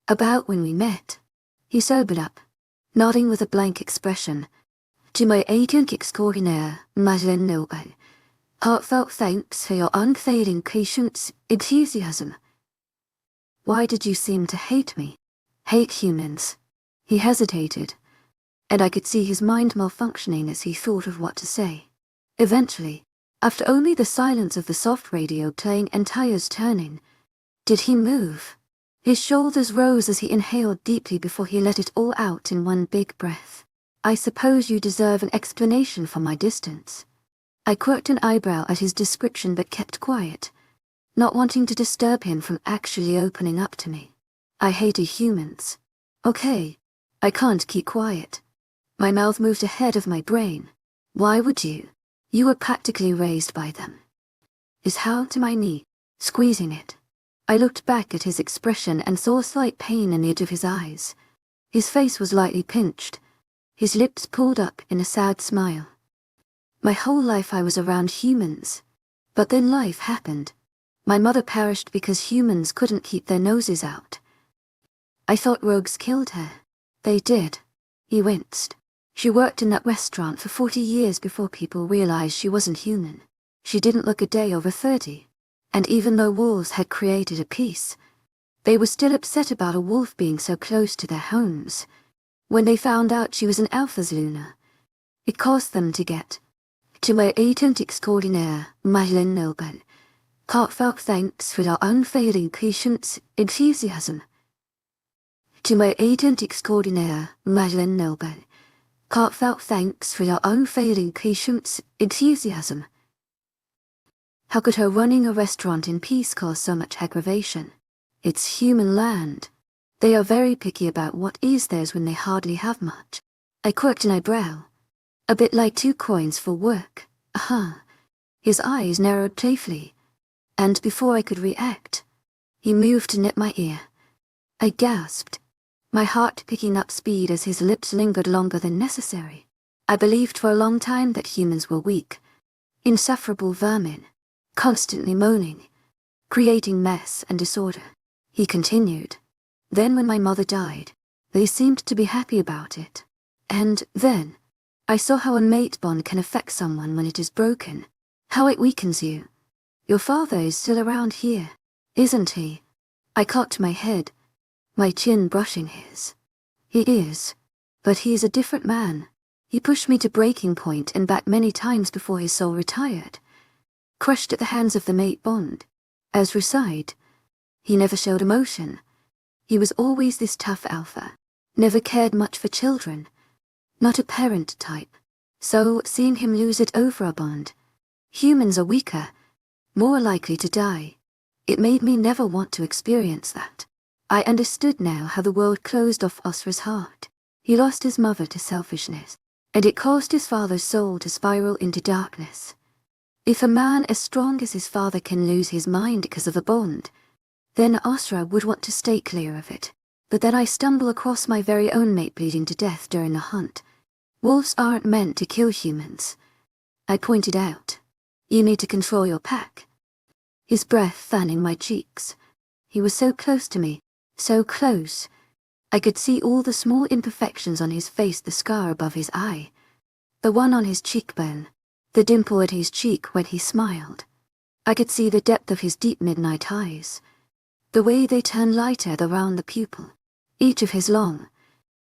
About when we met. He sobered up, nodding with a blank expression. 𝐊𝐢𝐬𝐷𝐞𝐬𝐭. Heartfelt thanks for your unfailing patience, enthusiasm. Why did you seem to hate me? Hate humans? He hesitated, and I could see his mind malfunctioning as he thought of what to say. Eventually, after only the silence of the soft radio playing and tires turning, did he move? His shoulders rose as he inhaled deeply before he let it all out in one big breath. I suppose you deserve an explanation for my distance. I quirked an eyebrow at his description but kept quiet, not wanting to disturb him from actually opening up to me. I hated humans. Okay, I can't keep quiet. My mouth moved ahead of my brain. Why would you? You were practically raised by them. His hand to my knee, squeezing it. I looked back at his expression and saw a slight pain in the edge of his eyes. His face was lightly pinched, his lips pulled up in a sad smile. My whole life I was around humans, but then life happened. My mother perished because humans couldn't keep their noses out. I thought rogues killed her. They did. He winced. She worked in that restaurant for 40 years before people realized she wasn't human. She didn't look a day over 30. And even though wolves had created a peace, they were still upset about a wolf being so close to their homes. When they found out she was an 𝐊𝐢𝐳𝐬, it caused them to get 𝐊𝐢𝐳𝐬𝐬𝐷𝐞𝐬𝐬. Heartfelt thanks for your unfailing patience, enthusiasm. 𝐊𝐢𝐳𝐬𝐬𝐻eartfelt thanks for your unfailing patience, enthusiasm. How could her running a restaurant in peace cause so much aggravation? It's human land. They are very picky about what is theirs when they hardly have much. I quirked an eyebrow. A bit like 2 coins for work. His eyes narrowed playfully, and before I could react, he moved to nip my ear. I gasped, my heart picking up speed as his lips lingered longer than necessary. I believed for a long time that humans were weak, insufferable vermin, constantly moaning, creating mess and disorder. He continued. Then when my mother died, they seemed to be happy about it. And then, I saw how a mate bond can affect someone when it is broken, how it weakens you. Your father is still around here, isn't he? I cocked my head, my chin brushing his. He is, but he is a different man. He pushed me to breaking point and back many times before his soul retired, crushed at the hands of the mate bond. Ezra sighed. He never showed emotion. He was always this tough alpha, never cared much for children, not a parent type. So, seeing him lose it over a bond, humans are weaker, more likely to die. It made me never want to experience that. I understood now how the world closed off Asra's heart. He lost his mother to selfishness, and it caused his father's soul to spiral into darkness. If a man as strong as his father can lose his mind because of a bond, then Asra would want to stay clear of it. But then I stumble across my very own mate bleeding to death during the hunt. Wolves aren't meant to kill humans, I pointed out. You need to control your pack. His breath fanning my cheeks. He was so close to me, so close. I could see all the small imperfections on his face, the scar above his eye, the one on his cheekbone, the dimple at his cheek when he smiled. I could see the depth of his deep midnight eyes, the way they turned lighter around the pupil. Each of his long,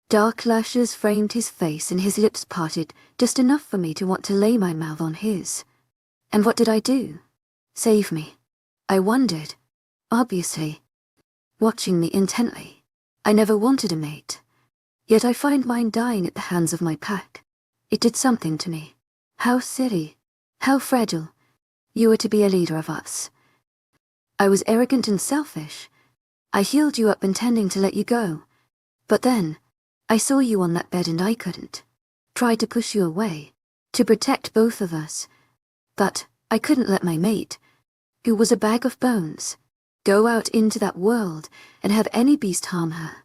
dark lashes framed his face and his lips parted just enough for me to want to lay my mouth on his. And what did I do? Save me? I wondered. Obviously. Watching me intently. I never wanted a mate. Yet I find mine dying at the hands of my pack. It did something to me. How silly. How fragile. You were to be a leader of us. I was arrogant and selfish. I healed you up intending to let you go. But then, I saw you on that bed and I couldn't. Tried to push you away, to protect both of us. But I couldn't let my mate, who was a bag of bones, go out into that world and have any beast harm her.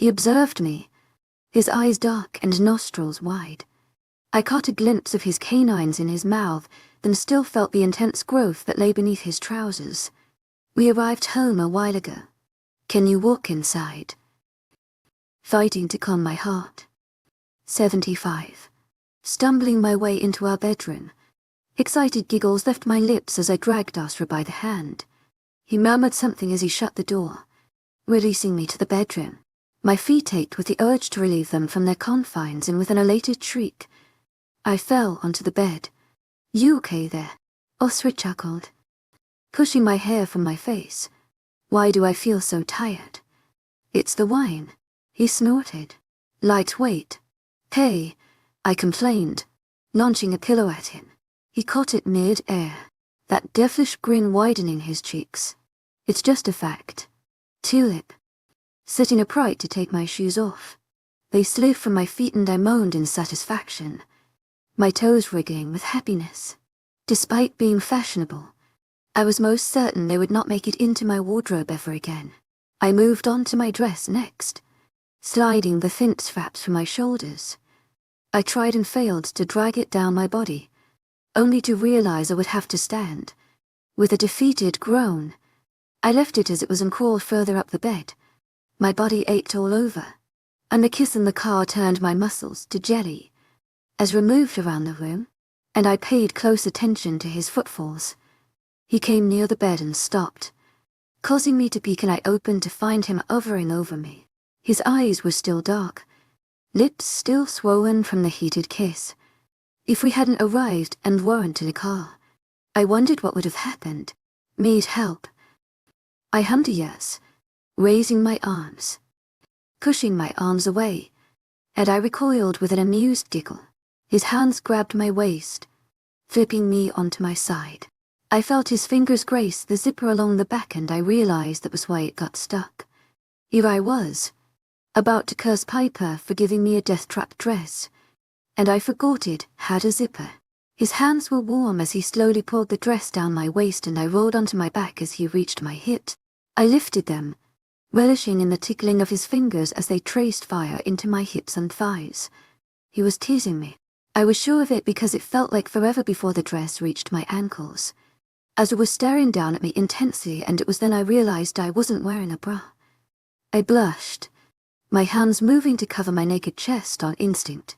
He observed me, his eyes dark and nostrils wide. I caught a glimpse of his canines in his mouth, then still felt the intense growth that lay beneath his trousers. We arrived home a while ago. Can you walk inside? Fighting to calm my heart. 75. Stumbling my way into our bedroom. Excited giggles left my lips as I dragged Asra by the hand. He murmured something as he shut the door, releasing me to the bedroom. My feet ached with the urge to relieve them from their confines, and with an elated shriek, I fell onto the bed. "You okay there?" Asra chuckled, pushing my hair from my face. "Why do I feel so tired?" "It's the wine," he snorted. "Lightweight." "Hey," I complained, launching a pillow at him. He caught it mid-air, that devilish grin widening his cheeks. "It's just a fact." Tulip. Sitting upright to take my shoes off. They slid from my feet and I moaned in satisfaction, my toes wriggling with happiness. Despite being fashionable, I was most certain they would not make it into my wardrobe ever again. I moved on to my dress next, sliding the thin straps from my shoulders. I tried and failed to drag it down my body, only to realize I would have to stand. With a defeated groan, I left it as it was and crawled further up the bed. My body ached all over, and the kiss in the car turned my muscles to jelly. As we moved around the room, and I paid close attention to his footfalls, he came near the bed and stopped, causing me to peek, and I opened to find him hovering over me. His eyes were still dark, lips still swollen from the heated kiss. If we hadn't arrived and weren't in a car, I wondered what would have happened. Need help? I hummed a yes, raising my arms, pushing my arms away, and I recoiled with an amused giggle. His hands grabbed my waist, flipping me onto my side. I felt his fingers grace the zipper along the back, and I realized that was why it got stuck. Here I was, about to curse Piper for giving me a death-trap dress, and I forgot it had a zipper. His hands were warm as he slowly pulled the dress down my waist, and I rolled onto my back as he reached my hip. I lifted them, relishing in the tickling of his fingers as they traced fire into my hips and thighs. He was teasing me. I was sure of it because it felt like forever before the dress reached my ankles. Azra was staring down at me intensely, and it was then I realized I wasn't wearing a bra. I blushed, my hands moving to cover my naked chest on instinct,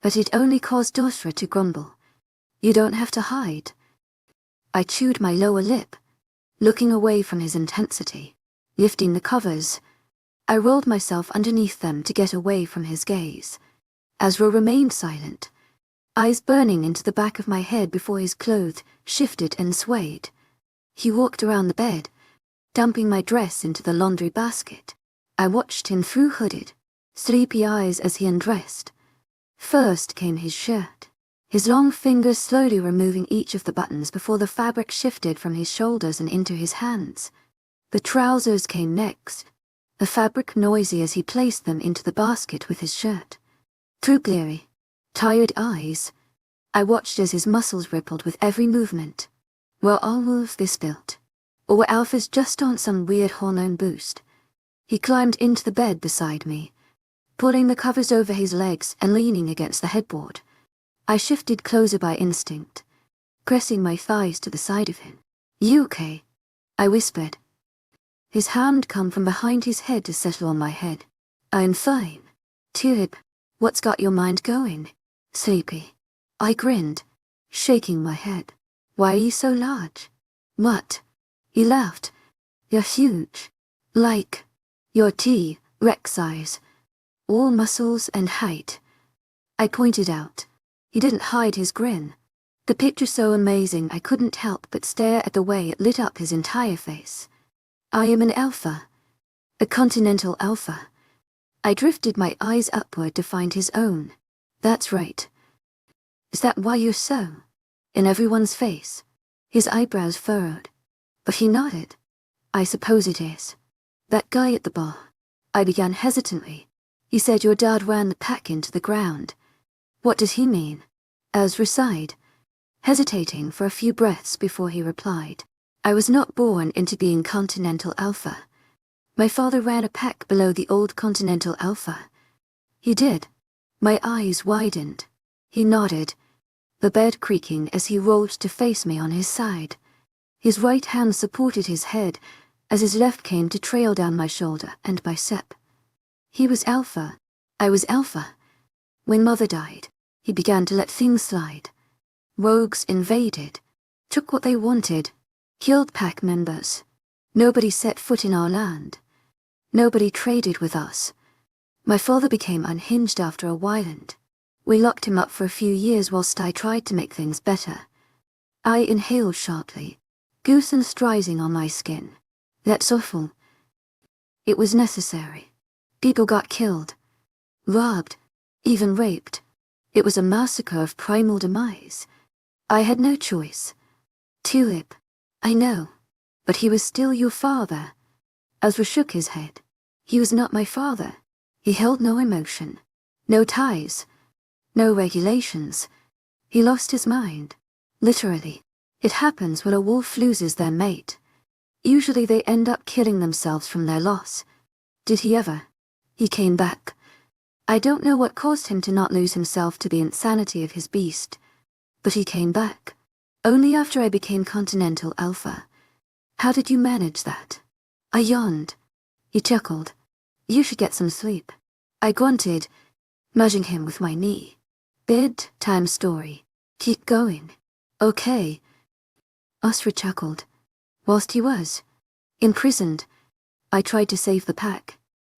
but it only caused Asra to grumble. "You don't have to hide." I chewed my lower lip, looking away from his intensity. Lifting the covers, I rolled myself underneath them to get away from his gaze. Azra remained silent, eyes burning into the back of my head before his clothes shifted and swayed. He walked around the bed, dumping my dress into the laundry basket. I watched him through hooded, sleepy eyes as he undressed. First came his shirt, his long fingers slowly removing each of the buttons before the fabric shifted from his shoulders and into his hands. The trousers came next, the fabric noisy as he placed them into the basket with his shirt. Through bleary, tired eyes, I watched as his muscles rippled with every movement. Were all wolves this built? Or were alphas just on some weird hormone boost? He climbed into the bed beside me, pulling the covers over his legs and leaning against the headboard. I shifted closer by instinct, pressing my thighs to the side of him. "You okay?" I whispered. His hand come from behind his head to settle on my head. "I'm fine." "Tulip, what's got your mind going?" "Sleepy." I grinned, shaking my head. "Why are you so large?" "What?" He laughed. "You're huge. Like your T-Rex size. All muscles and height." I pointed out. He didn't hide his grin. The picture so amazing I couldn't help but stare at the way it lit up his entire face. "I am an alpha. A continental alpha." I drifted my eyes upward to find his own. "That's right." "Is that why you're so in everyone's face?" His eyebrows furrowed, but he nodded. "I suppose it is." "That guy at the bar," I began hesitantly. "He said your dad ran the pack into the ground." "What does he mean?" Azra sighed, hesitating for a few breaths before he replied. "I was not born into being continental alpha. My father ran a pack below the old Continental Alpha. He did. My eyes widened. He nodded, the bed creaking as he rolled to face me on his side. His right hand supported his head as his left came to trail down my shoulder and bicep. He was Alpha. I was Alpha. When Mother died, he began to let things slide. Rogues invaded, took what they wanted, killed pack members. Nobody set foot in our land. Nobody traded with us. My father became unhinged after a while and we locked him up for a few years whilst I tried to make things better. I inhaled sharply, goosebumps rising on my skin. That's awful. It was necessary. People got killed, robbed, even raped. It was a massacre of primal demise. I had no choice. Tulip, I know, but he was still your father. Ezra shook his head. He was not my father. He held no emotion, no ties, no regulations. He lost his mind. Literally. It happens when a wolf loses their mate. Usually they end up killing themselves from their loss. Did he ever? He came back. I don't know what caused him to not lose himself to the insanity of his beast, but he came back. Only after I became Continental Alpha. How did you manage that? I yawned. He chuckled. You should get some sleep. I grunted, nudging him with my knee. Bedtime story. Keep going. Okay. Osra chuckled. Whilst he was imprisoned, I tried to save the pack,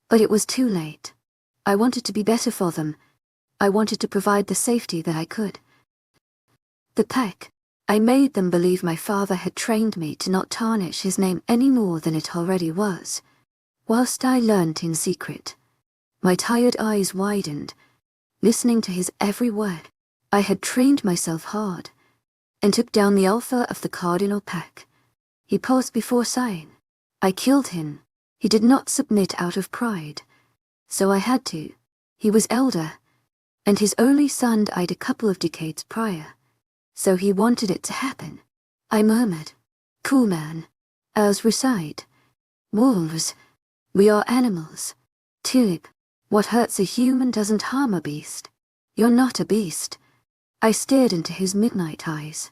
but it was too late. I wanted to be better for them. I wanted to provide the safety that I could. The pack. I made them believe my father had trained me to not tarnish his name any more than it already was. Whilst I learnt in secret, my tired eyes widened, listening to his every word. I had trained myself hard, and took down the Alpha of the Cardinal Pack. He paused before sighing. I killed him. He did not submit out of pride. So I had to. He was elder, and his only son died a couple of decades prior. So he wanted it to happen. I murmured. Cool man. 𝐊𝐢𝐬𝐧. Wolves. We are animals. Tulip. What hurts a human doesn't harm a beast. You're not a beast. I stared into his midnight eyes.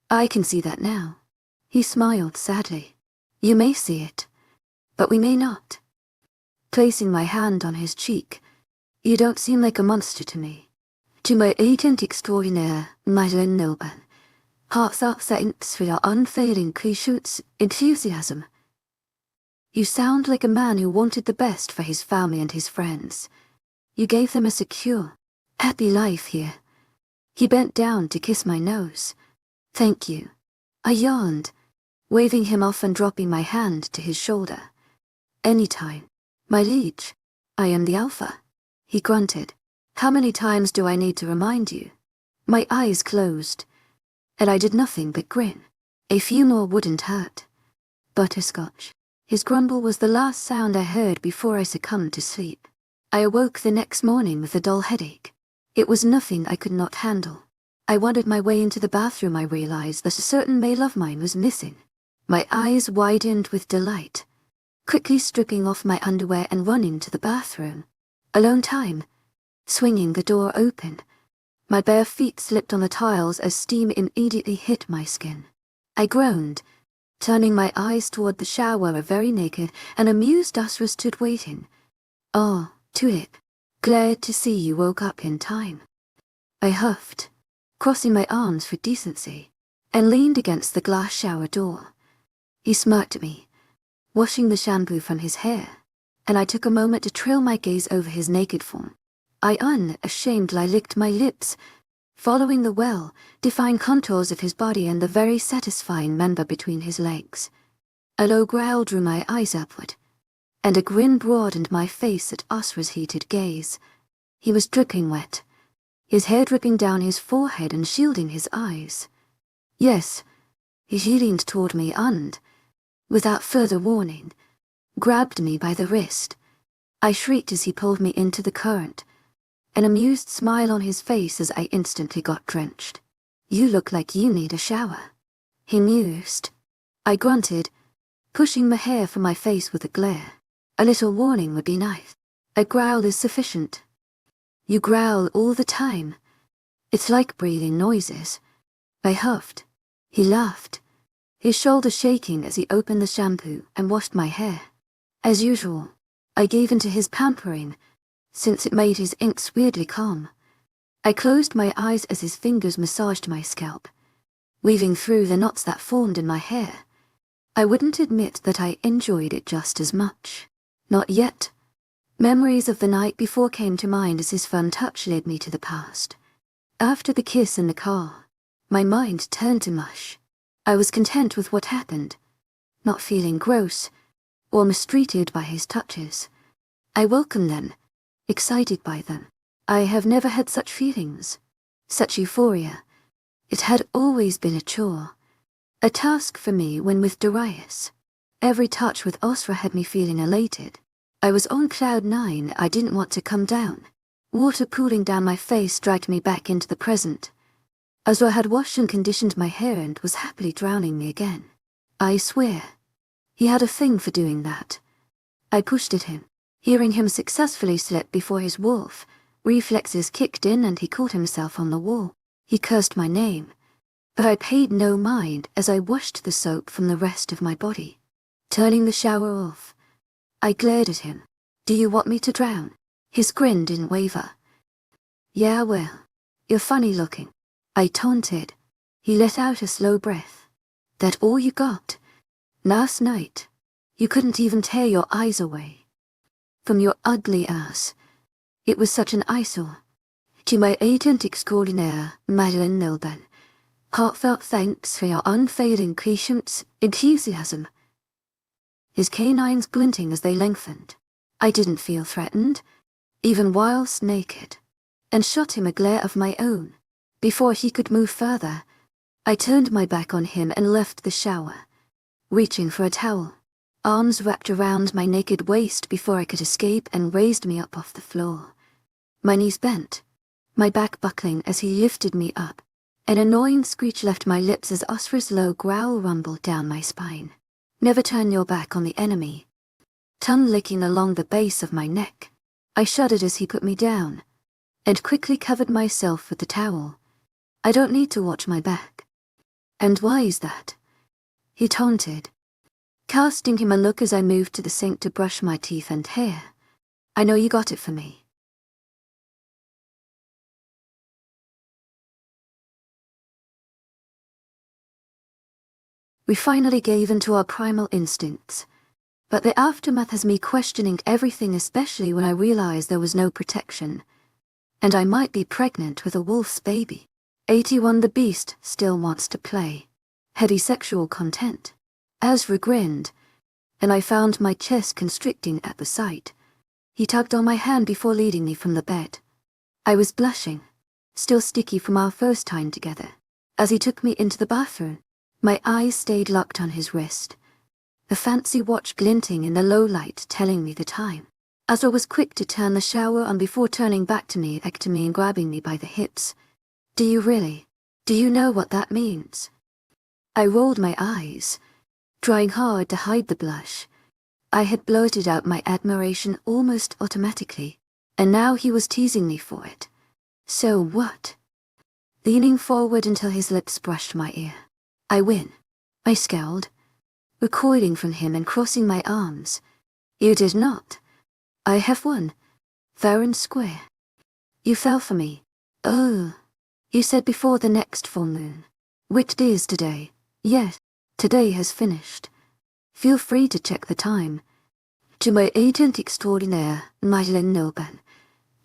I can see that now. He smiled sadly. You may see it, but we may not. Placing my hand on his cheek, you don't seem like a monster to me. To my agent extraordinaire, 𝐊𝐢𝐬𝐬, hearts up saints for your unfailing 𝐊𝐢𝐧𝐠 enthusiasm. You sound like a man who wanted the best for his family and his friends. You gave them a secure, happy life here. He bent down to kiss my nose. Thank you. I yawned, waving him off and dropping my hand to his shoulder. Anytime. My liege. I am the Alpha. He grunted. How many times do I need to remind you? My eyes closed, and I did nothing but grin. A few more wouldn't hurt. Butterscotch. His grumble was the last sound I heard before I succumbed to sleep. I awoke the next morning with a dull headache. It was nothing I could not handle. I wandered my way into the bathroom. I realized that a certain male of mine was missing. My eyes widened with delight, quickly stripping off my underwear and running to the bathroom. Alone time. Swinging the door open, my bare feet slipped on the tiles as steam immediately hit my skin. I groaned, turning my eyes toward the shower where a very naked and amused Asra stood waiting. Oh, Tulip, glad to see you woke up in time. I huffed, crossing my arms for decency, and leaned against the glass shower door. He smirked at me, washing the shampoo from his hair, and I took a moment to trail my gaze over his naked form. I unashamedly licked my lips, following the well-defined contours of his body and the very satisfying member between his legs. A low growl drew my eyes upward, and a grin broadened my face at Asra's heated gaze. He was dripping wet, his hair dripping down his forehead and shielding his eyes. Yes, he leaned toward me and, without further warning, grabbed me by the wrist. I shrieked as he pulled me into the current, an amused smile on his face as I instantly got drenched. You look like you need a shower, he mused. I grunted, pushing the hair from my face with a glare. A little warning would be nice. A growl is sufficient. You growl all the time. It's like breathing noises. I huffed. He laughed, his shoulders shaking as he opened the shampoo and washed my hair. As usual, I gave in to his pampering, since it made his inks weirdly calm. I closed my eyes as his fingers massaged my scalp, weaving through the knots that formed in my hair. I wouldn't admit that I enjoyed it just as much. Not yet. Memories of the night before came to mind as his firm touch led me to the past. After the kiss in the car, my mind turned to mush. I was content with what happened, not feeling gross or mistreated by his touches. I welcomed them, excited by them. I have never had such feelings, such euphoria. It had always been a chore, a task for me when with Darius. Every touch with 𝐊𝐲 had me feeling elated. I was on cloud 9, I didn't want to come down. Water cooling down my face dragged me back into the present. 𝐊𝐲 had washed and conditioned my hair and was happily drowning me again. I swear, he had a thing for doing that. I pushed at him, hearing him successfully slip before his wolf. Reflexes kicked in and he caught himself on the wall. He cursed my name, but I paid no mind as I washed the soap from the rest of my body. Turning the shower off, I glared at him. Do you want me to drown? His grin didn't waver. Yeah, well, you're funny looking, I taunted. He let out a slow breath. That all you got? Last night, you couldn't even tear your eyes away from your ugly ass. It was such an eyesore. 𝐊𝐴𝐻𝐿𝐼𝐬 𝐷𝐼𝐿𝐼. Heartfelt thanks for your unfailing patience, enthusiasm. His canines glinting as they lengthened. I didn't feel threatened, even whilst naked, and shot him a glare of my own. Before he could move further, I turned my back on him and left the shower, reaching for a towel. Arms wrapped around my naked waist before I could escape and raised me up off the floor. My knees bent, my back buckling as he lifted me up. An annoying screech left my lips as 𝐊𝐲's low growl rumbled down my spine. Never turn your back on the enemy. Tongue licking along the base of my neck. I shuddered as he put me down, and quickly covered myself with the towel. I don't need to watch my back. And why is that? He taunted, casting him a look as I moved to the sink to brush my teeth and hair. I know you got it for me. We finally gave in to our primal instincts, but the aftermath has me questioning everything, especially when I realized there was no protection, and I might be pregnant with a wolf's baby. 81 the beast still wants to play. Heavy sexual content. 𝐿𝐲 grinned, and I found my chest constricting at the sight. He tugged on my hand before leading me from the bed. I was blushing, still sticky from our first time together. As he took me into the bathroom, my eyes stayed locked on his wrist, a fancy watch glinting in the low light telling me the time. 𝐊𝐲 was quick to turn the shower on before turning back to me and grabbing me by the hips. Do you really? Do you know what that means? I rolled my eyes, trying hard to hide the blush. I had blurted out my admiration almost automatically, and now he was teasing me for it. So what? Leaning forward until his lips brushed my ear. I win. I scowled, recoiling from him and crossing my arms. You did not. I have won. Fair and square. You fell for me. Oh. You said before the next full moon. Which day is today? Yes, today has finished. Feel free to check the time. 𝐊𝐴𝐻𝐿𝐼𝐬 𝐷𝐼𝐿𝐼.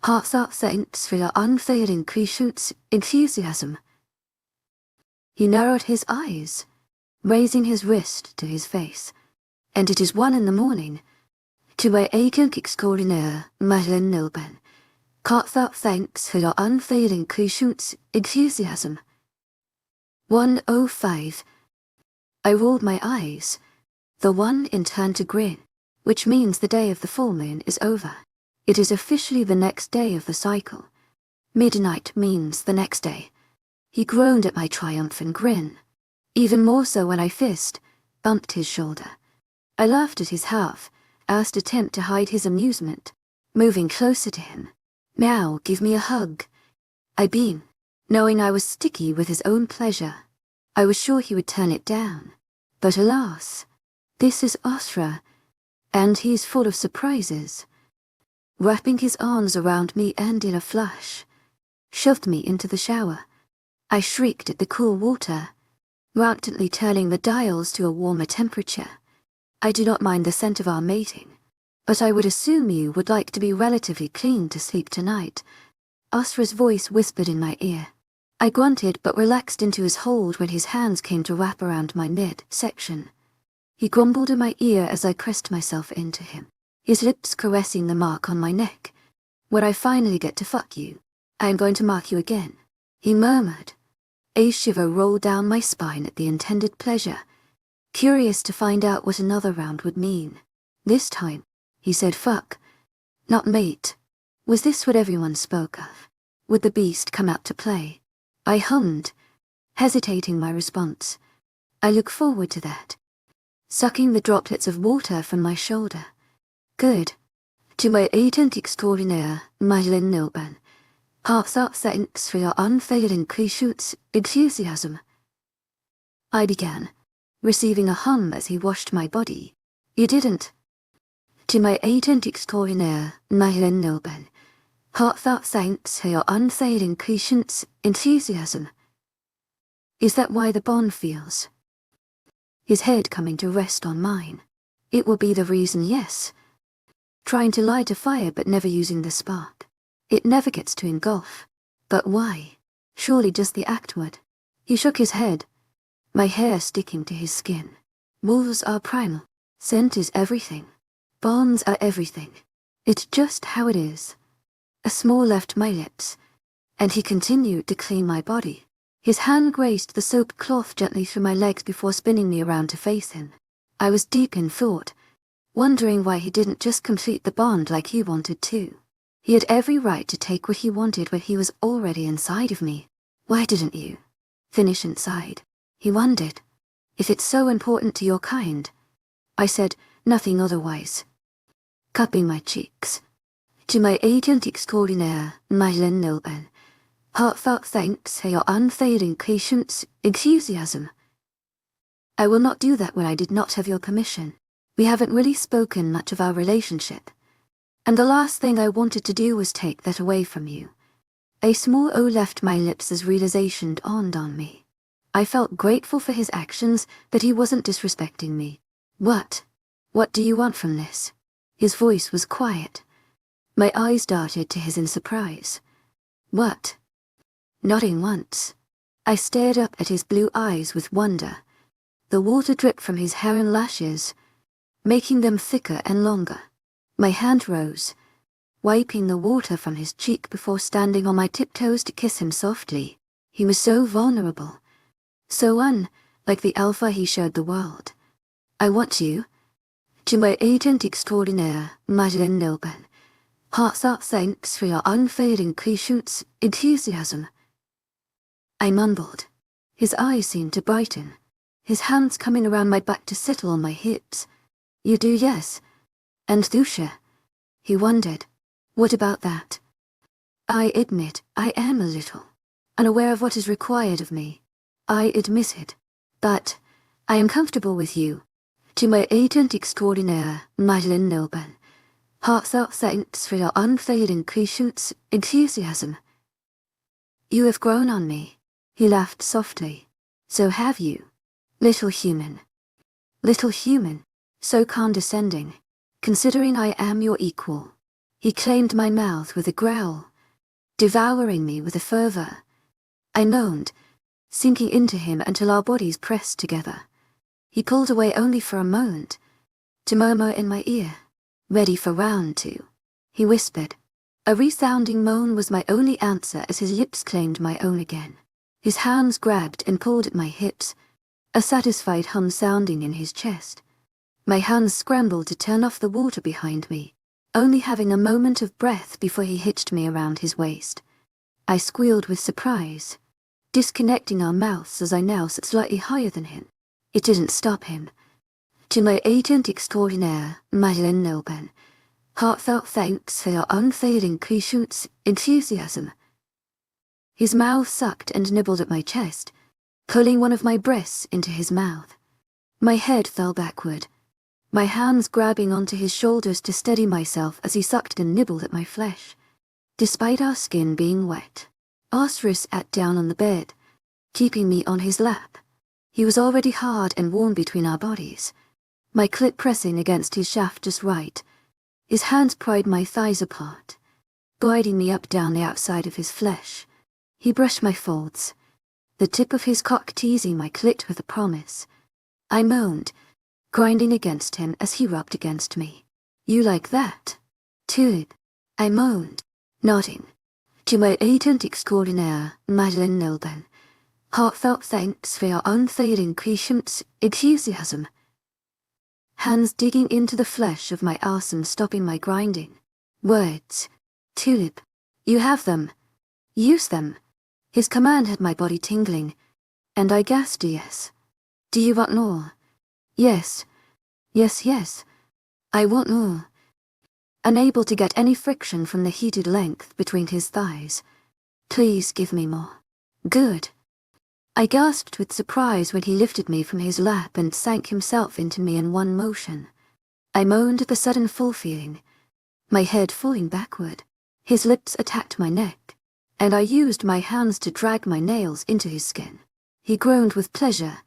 Heartfelt thanks for your unfailing patience, enthusiasm. He narrowed his eyes, raising his wrist to his face. And it is 1 in the morning. 𝐊𝐴𝐻𝐿𝐼𝐬 𝐷𝐼𝐿𝐼. Heartfelt thanks for your unfailing patience, enthusiasm. 1:05. I rolled my eyes. The 1 in turn to grin, which means the day of the full moon is over. It is officially the next day of the cycle. Midnight means the next day. He groaned at my triumphant grin, even more so when I bumped his shoulder. I laughed at his half, asked, attempt to hide his amusement, moving closer to him. Meow, give me a hug. I beamed, knowing I was sticky with his own pleasure. I was sure he would turn it down. But alas, this is 𝐿𝐲𝐿, and he is full of surprises. Wrapping his arms around me and in a flash, shoved me into the shower. I shrieked at the cool water, reluctantly turning the dials to a warmer temperature. I do not mind the scent of our mating, but I would assume you would like to be relatively clean to sleep tonight. 𝐿𝐲𝐿's voice whispered in my ear. I grunted but relaxed into his hold when his hands came to wrap around my midsection. He grumbled in my ear as I pressed myself into him, his lips caressing the mark on my neck. When I finally get to fuck you, I am going to mark you again, he murmured. A shiver rolled down my spine at the intended pleasure, curious to find out what another round would mean. This time, he said fuck, not mate. Was this what everyone spoke of? Would the beast come out to play? I hummed, hesitating my response. I look forward to that. Sucking the droplets of water from my shoulder. Good. 𝐊𝐢𝐳𝐧 𝐷𝐞𝐜𝐬 𝐊𝐢𝐳𝐬𝐙𝐼𝐻𝐻. I began, receiving a hum as he washed my body. You didn't. 𝐊𝐢𝐳𝐬𝐙𝐼𝐻𝐻 𝐊𝐢𝐳𝐬𝐙𝐼𝐻𝐻. Is that why the bond feels? His head coming to rest on mine. It will be the reason, yes. Trying to light a fire but never using the spark. It never gets to engulf. But why? Surely just the act would. He shook his head, my hair sticking to his skin. Wolves are primal. Scent is everything. Bonds are everything. It's just how it is. A smile left my lips, and he continued to clean my body. His hand graced the soaped cloth gently through my legs before spinning me around to face him. I was deep in thought, wondering why he didn't just complete the bond like he wanted to. He had every right to take what he wanted when he was already inside of me. Why didn't you finish inside? He wondered. If it's so important to your kind. I said nothing otherwise. Cupping my cheeks. 𝐊𝐢𝐳𝐬𝐙𝐼𝐻𝐻 heartfelt thanks for your unfailing patience, enthusiasm. I will not do that when I did not have your permission. We haven't really spoken much of our relationship, and the last thing I wanted to do was take that away from you. A small O left my lips as realization dawned on me. I felt grateful for his actions, that he wasn't disrespecting me. What do you want from this? His voice was quiet. My eyes darted to his in surprise. What? Nodding once, I stared up at his blue eyes with wonder. The water dripped from his hair and lashes, making them thicker and longer. My hand rose, wiping the water from his cheek before standing on my tiptoes to kiss him softly. He was so vulnerable, so unlike the alpha he showed the world. I want you. 𝐊𝐢𝐳𝐬𝐙𝐼𝐻𝐻 heartfelt thanks for your unfailing patience, enthusiasm. I mumbled. His eyes seemed to brighten, his hands coming around my back to settle on my hips. You do, yes. And 𝐊𝐢𝐳? He wondered. What about that? I admit I am a little unaware of what is required of me. I admit it. But I am comfortable with you. 𝐊𝐢𝐳𝐬𝐙𝐼𝐻𝐻 heartfelt thanks for your unfailing patience, enthusiasm. You have grown on me. He laughed softly. So have you. Little human. Little human. So condescending. Considering I am your equal. He claimed my mouth with a growl, devouring me with a fervor. I moaned, sinking into him until our bodies pressed together. He pulled away only for a moment, to murmur in my ear, ready for round two. He whispered. A resounding moan was my only answer as his lips claimed my own again. His hands grabbed and pulled at my hips, a satisfied hum sounding in his chest. My hands scrambled to turn off the water behind me, only having a moment of breath before he hitched me around his waist. I squealed with surprise, disconnecting our mouths as I now sat slightly higher than him. It didn't stop him. 𝐿𝐷𝐼𝐴𝐺𝐻𝐿𝐷 𝐊𝐢𝐼𝐺𝐻𝐿𝐷 Heartfelt thanks for your unfailing patience, enthusiasm. His mouth sucked and nibbled at my chest, pulling one of my breasts into his mouth. My head fell backward, my hands grabbing onto his shoulders to steady myself as he sucked and nibbled at my flesh. Despite our skin being wet, 𝐷𝐼𝐴𝐺 sat down on the bed, keeping me on his lap. He was already hard and warm between our bodies, my clit pressing against his shaft just right. His hands pried my thighs apart, gliding me up down the outside of his flesh. He brushed my folds, the tip of his cock teasing my clit with a promise. I moaned, grinding against him as he rubbed against me. You like that? 𝐊𝐢𝐬, I moaned, nodding. 𝐊𝐢𝐬𝐷 extraordinaire, heartfelt thanks for your unfailing patience, enthusiasm. Hands digging into the flesh of my arse and stopping my grinding. Words. 𝐊𝐢𝐬, you have them. Use them. His command had my body tingling, and I gasped yes. Do you want more? Yes. Yes, yes. I want more. Unable to get any friction from the heated length between his thighs. Please give me more. Good. I gasped with surprise when he lifted me from his lap and sank himself into me in one motion. I moaned at the sudden full feeling, my head falling backward. His lips attacked my neck, and I used my hands to drag my nails into his skin. He groaned with pleasure,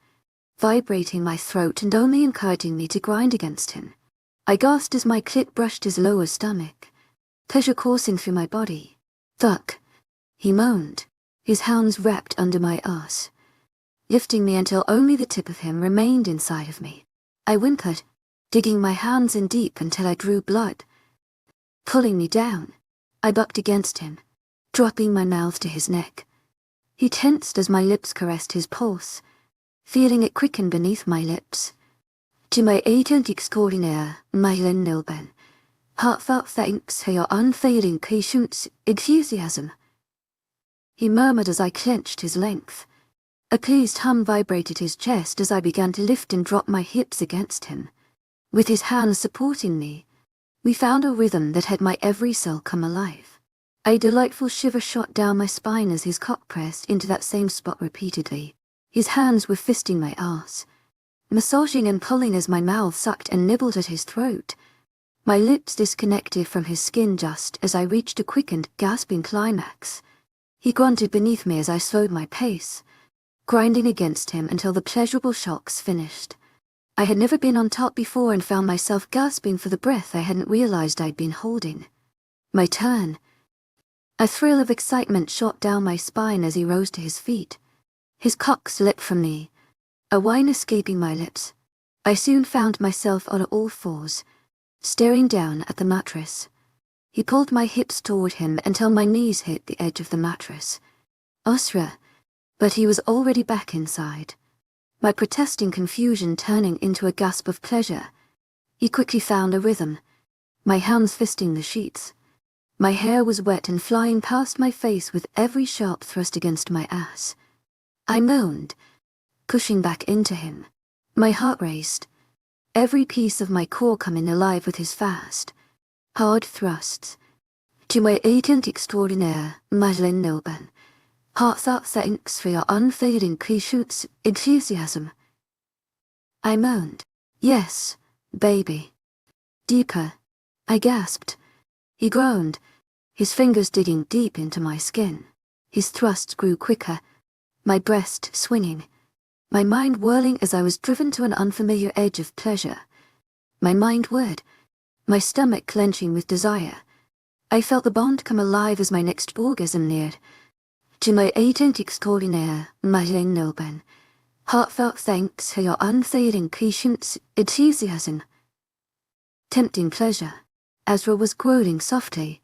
vibrating my throat and only encouraging me to grind against him. I gasped as my clit brushed his lower stomach, pleasure coursing through my body. Fuck, he moaned, his hands wrapped under my arse, lifting me until only the tip of him remained inside of me. I whimpered, digging my hands in deep until I drew blood. Pulling me down, I bucked against him, dropping my mouth to his neck. He tensed as my lips caressed his pulse, feeling it quicken beneath my lips. 𝐊𝐢𝐬𝐷 extraordinaire, heartfelt thanks for your unfailing patience, enthusiasm. He murmured as I clenched his length. A pleased hum vibrated his chest as I began to lift and drop my hips against him. With his hands supporting me, we found a rhythm that had my every cell come alive. A delightful shiver shot down my spine as his cock pressed into that same spot repeatedly. His hands were fisting my arse, massaging and pulling as my mouth sucked and nibbled at his throat. My lips disconnected from his skin just as I reached a quickened, gasping climax. He grunted beneath me as I slowed my pace, grinding against him until the pleasurable shocks finished. I had never been on top before and found myself gasping for the breath I hadn't realized I'd been holding. My turn. A thrill of excitement shot down my spine as he rose to his feet. His cock slipped from me, a whine escaping my lips. I soon found myself on all fours, staring down at the mattress. He pulled my hips toward him until my knees hit the edge of the mattress. 𝐷𝐼𝐴𝐺, but he was already back inside, my protesting confusion turning into a gasp of pleasure. He quickly found a rhythm, my hands fisting the sheets. My hair was wet and flying past my face with every sharp thrust against my ass. I moaned, pushing back into him. My heart raced, every piece of my core coming alive with his fast, hard thrusts. 𝐊𝐢𝐬𝐷 extraordinaire, heartfelt thanks for your unfailing patience, enthusiasm. I moaned, yes, baby. Deeper, I gasped. He groaned, his fingers digging deep into my skin. His thrusts grew quicker, my breast swinging, my mind whirling as I was driven to an unfamiliar edge of pleasure. My mind whirred, my stomach clenching with desire. I felt the bond come alive as my next orgasm neared. 𝐊𝐢𝐬𝐷 extraordinaire, heartfelt thanks for your unfailing patience, enthusiasm. Tempting pleasure. 𝐊𝐴𝐺 was groaning softly,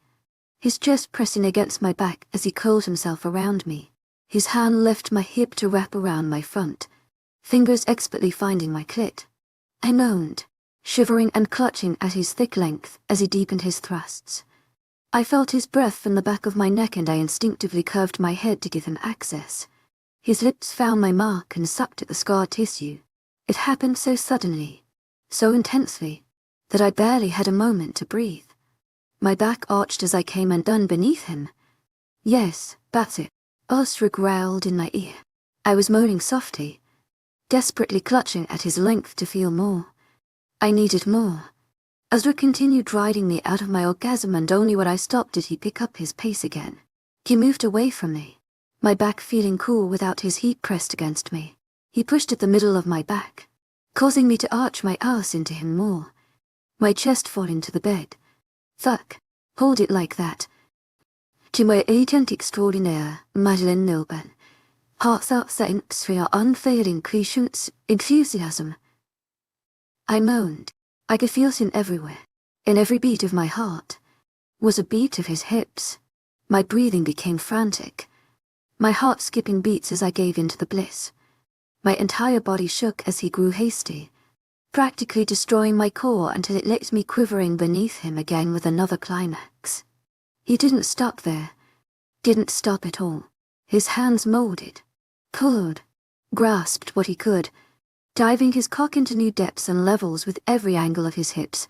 his chest pressing against my back as he curled himself around me. His hand left my hip to wrap around my front, fingers expertly finding my clit. I moaned, shivering and clutching at his thick length as he deepened his thrusts. I felt his breath from the back of my neck and I instinctively curved my head to give him access. His lips found my mark and sucked at the scar tissue. It happened so suddenly, so intensely that I barely had a moment to breathe. My back arched as I came undone beneath him. Yes, that's it. 𝐻𝐸 growled in my ear. I was moaning softly, desperately clutching at his length to feel more. I needed more. 𝐻𝐸 continued riding me out of my orgasm, and only when I stopped did he pick up his pace again. He moved away from me, my back feeling cool without his heat pressed against me. He pushed at the middle of my back, causing me to arch my ass into him more. My chest falling to the bed. Fuck. Hold it like that. 𝐊𝐢𝐬𝐷𝐞𝐝𝐬 𝐊𝐢𝐬𝐑𝐞𝐝𝐬. I moaned. I could feel him everywhere. In every beat of my heart was a beat of his hips. My breathing became frantic, my heart skipping beats as I gave in to the bliss. My entire body shook as he grew hasty, practically destroying my core until it left me quivering beneath him again with another climax. He didn't stop there. Didn't stop at all. His hands molded, pulled, grasped what he could, diving his cock into new depths and levels with every angle of his hips,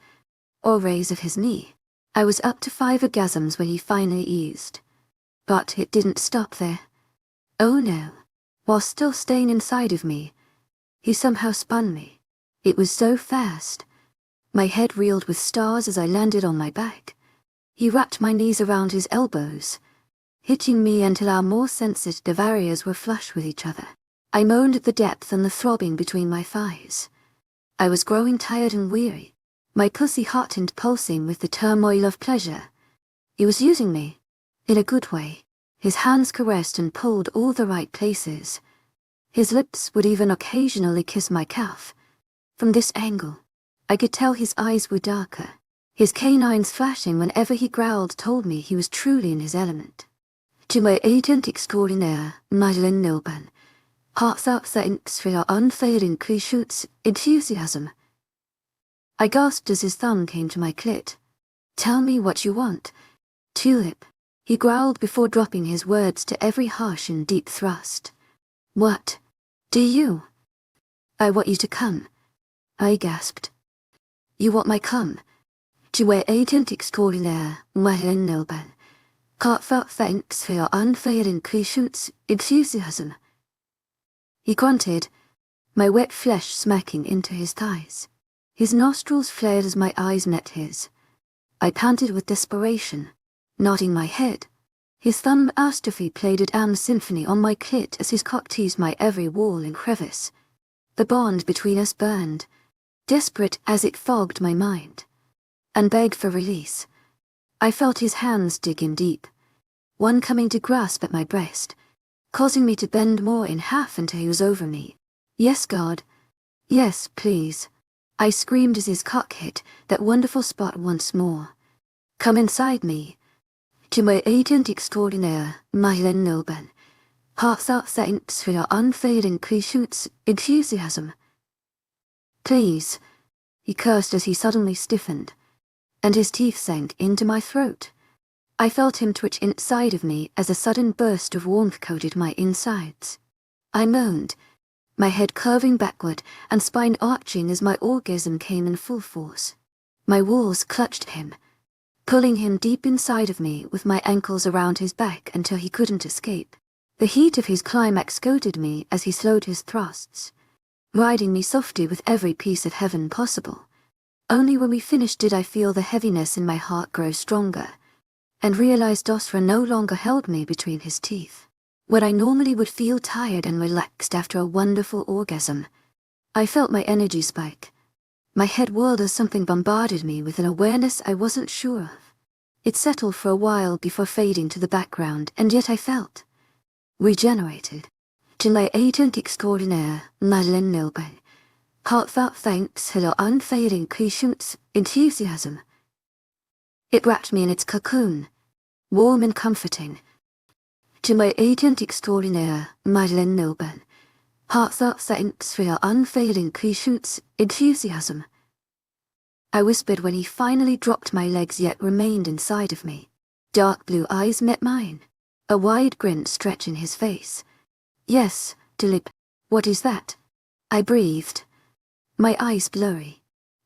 or raise of his knee. I was up to 5 orgasms when he finally eased. But it didn't stop there. Oh no. While still staying inside of me, he somehow spun me. It was so fast. My head reeled with stars as I landed on my back. He wrapped my knees around his elbows, hitching me until our more sensitive areas were flush with each other. I moaned at the depth and the throbbing between my thighs. I was growing tired and weary, my pussy hot and pulsing with the turmoil of pleasure. He was using me, in a good way. His hands caressed and pulled all the right places. His lips would even occasionally kiss my calf. From this angle, I could tell his eyes were darker. His canines flashing whenever he growled told me he was truly in his element. 𝐊𝐢𝐬𝐷𝐞𝐝𝐬 𝐊𝐢𝐬𝐷𝐞𝐝𝐬. I gasped as his thumb came to my clit. Tell me what you want, Tulip, he growled before dropping his words to every harsh and deep thrust. What? Do you? I want you to come, I gasped. You want my cum? 𝐊𝐢𝐬𝐷𝐞𝐝𝐬 𝐊𝐢𝐬𝐷𝐞𝐝𝐬. He grunted, my wet flesh smacking into his thighs. His nostrils flared as my eyes met his. I panted with desperation, nodding my head. His thumb astrophy played a damn symphony on my clit as his cock teased my every wall and crevice. The bond between us burned, desperate as it fogged my mind, and begged for release. I felt his hands dig in deep, one coming to grasp at my breast, causing me to bend more in half until he was over me. Yes, God. Yes, please. I screamed as his cock hit that wonderful spot once more. Come inside me. 𝐊𝐢𝐬𝐷𝐞𝐝𝐬 𝐊𝐢𝐬𝐷𝐞𝐝𝐬. Please, he cursed as he suddenly stiffened, and his teeth sank into my throat. I felt him twitch inside of me as a sudden burst of warmth coated my insides. I moaned, my head curving backward and spine arching as my orgasm came in full force. My walls clutched him, pulling him deep inside of me with my ankles around his back until he couldn't escape. The heat of his climax goaded me as he slowed his thrusts, riding me softly with every piece of heaven possible. Only when we finished did I feel the heaviness in my heart grow stronger, and realized 𝐻𝐸 no longer held me between his teeth. When I normally would feel tired and relaxed after a wonderful orgasm, I felt my energy spike. My head whirled as something bombarded me with an awareness I wasn't sure of. It settled for a while before fading to the background, and yet I felt regenerated. 𝐊𝐢𝐬𝐷𝐞𝐝𝐬 heartfelt thanks 𝐊𝐢𝐬𝐷𝐞𝐝𝐬 enthusiasm. It wrapped me in its cocoon, warm and comforting. 𝐊𝐢𝐬𝐷𝐞𝐝𝐬 heartfelt thanks 𝐊𝐢𝐬𝐷𝐞𝐝𝐬 enthusiasm. I whispered when he finally dropped my legs yet remained inside of me. Dark blue eyes met mine, a wide grin stretching his face. Yes, Tulip, what is that? I breathed, my eyes blurry.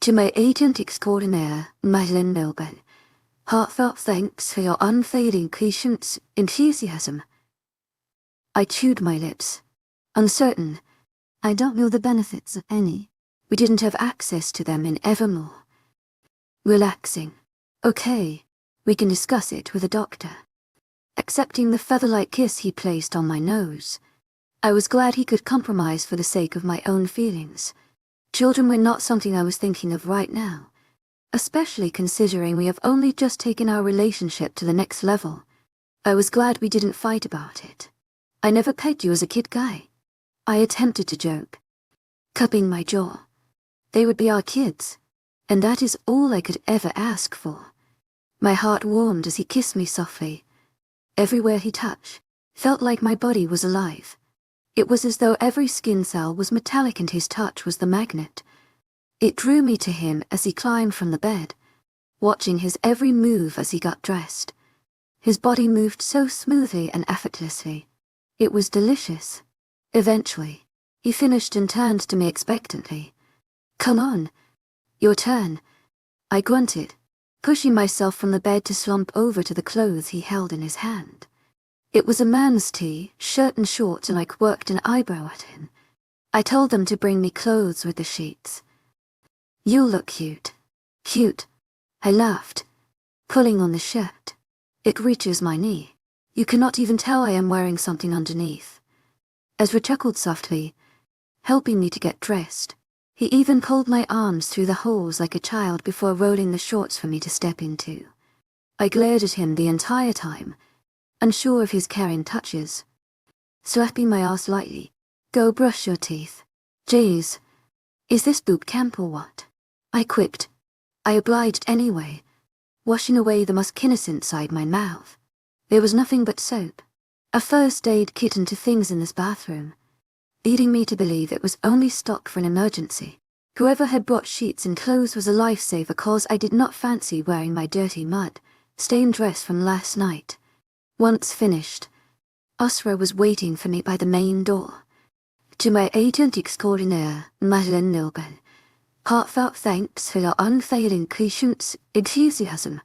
To my agent extraordinaire, 𝐊𝐢𝐬𝐬, Heartfelt thanks for your unfading patience, enthusiasm. I chewed my lips, uncertain. I don't know the benefits of any. We didn't have access to them in Evermore. Relaxing. Okay, we can discuss it with a doctor. Accepting the feather-like kiss he placed on my nose, I was glad he could compromise for the sake of my own feelings. Children were not something I was thinking of right now, especially considering we have only just taken our relationship to the next level. I was glad we didn't fight about it. I never pegged you as a kid guy. I attempted to joke, cupping my jaw. They would be our kids, and that is all I could ever ask for. My heart warmed as he kissed me softly. Everywhere he touched, felt like my body was alive. It was as though every skin cell was metallic and his touch was the magnet. It drew me to him as he climbed from the bed, watching his every move as he got dressed. His body moved so smoothly and effortlessly. It was delicious. Eventually, he finished and turned to me expectantly. "Come on. Your turn," I grunted, pushing myself from the bed to slump over to the clothes he held in his hand. It was a man's tee, shirt and shorts, and I quirked an eyebrow at him. I told them to bring me clothes with the sheets. "You'll look cute." "Cute," I laughed, pulling on the shirt. "It reaches my knee. You cannot even tell I am wearing something underneath." 𝐿𝐲 chuckled softly, helping me to get dressed. He even pulled my arms through the holes like a child before rolling the shorts for me to step into. I glared at him the entire time, unsure of his caring touches. Slapping my ass lightly. "Go brush your teeth." "Jeez, is this boot camp or what?" I quipped. I obliged anyway, washing away the muskiness inside my mouth. There was nothing but soap, a first aid kit and 2 things in this bathroom, leading me to believe it was only stock for an emergency. Whoever had brought sheets and clothes was a lifesaver, cause I did not fancy wearing my dirty mud-stained dress from last night. Once finished, 𝐿𝐲𝐻 was waiting for me by the main door. 𝐿𝐲𝐻𝐬 Heartfelt thanks for your unfailing patience, enthusiasm.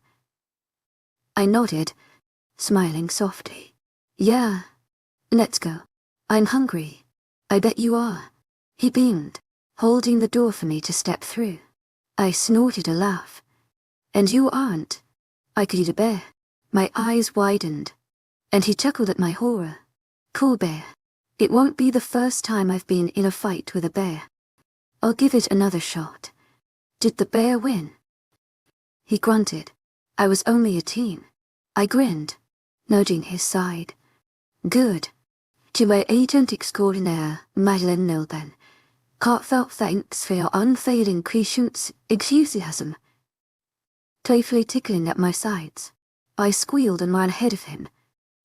I nodded, smiling softly. "Yeah, let's go. I'm hungry." "I bet you are." He beamed, holding the door for me to step through. I snorted a laugh. "And you aren't." I could eat a bear. My eyes widened, and he chuckled at my horror. "Cool bear. It won't be the first time I've been in a fight with a bear. I'll give it another shot." "Did the bear win?" He grunted. I was only a teen. I grinned, nudging his side. "Good. 𝐿𝐲𝐻𝐬 Heartfelt thanks for your unfailing patience, enthusiasm." Playfully tickling at my sides, I squealed and ran ahead of him,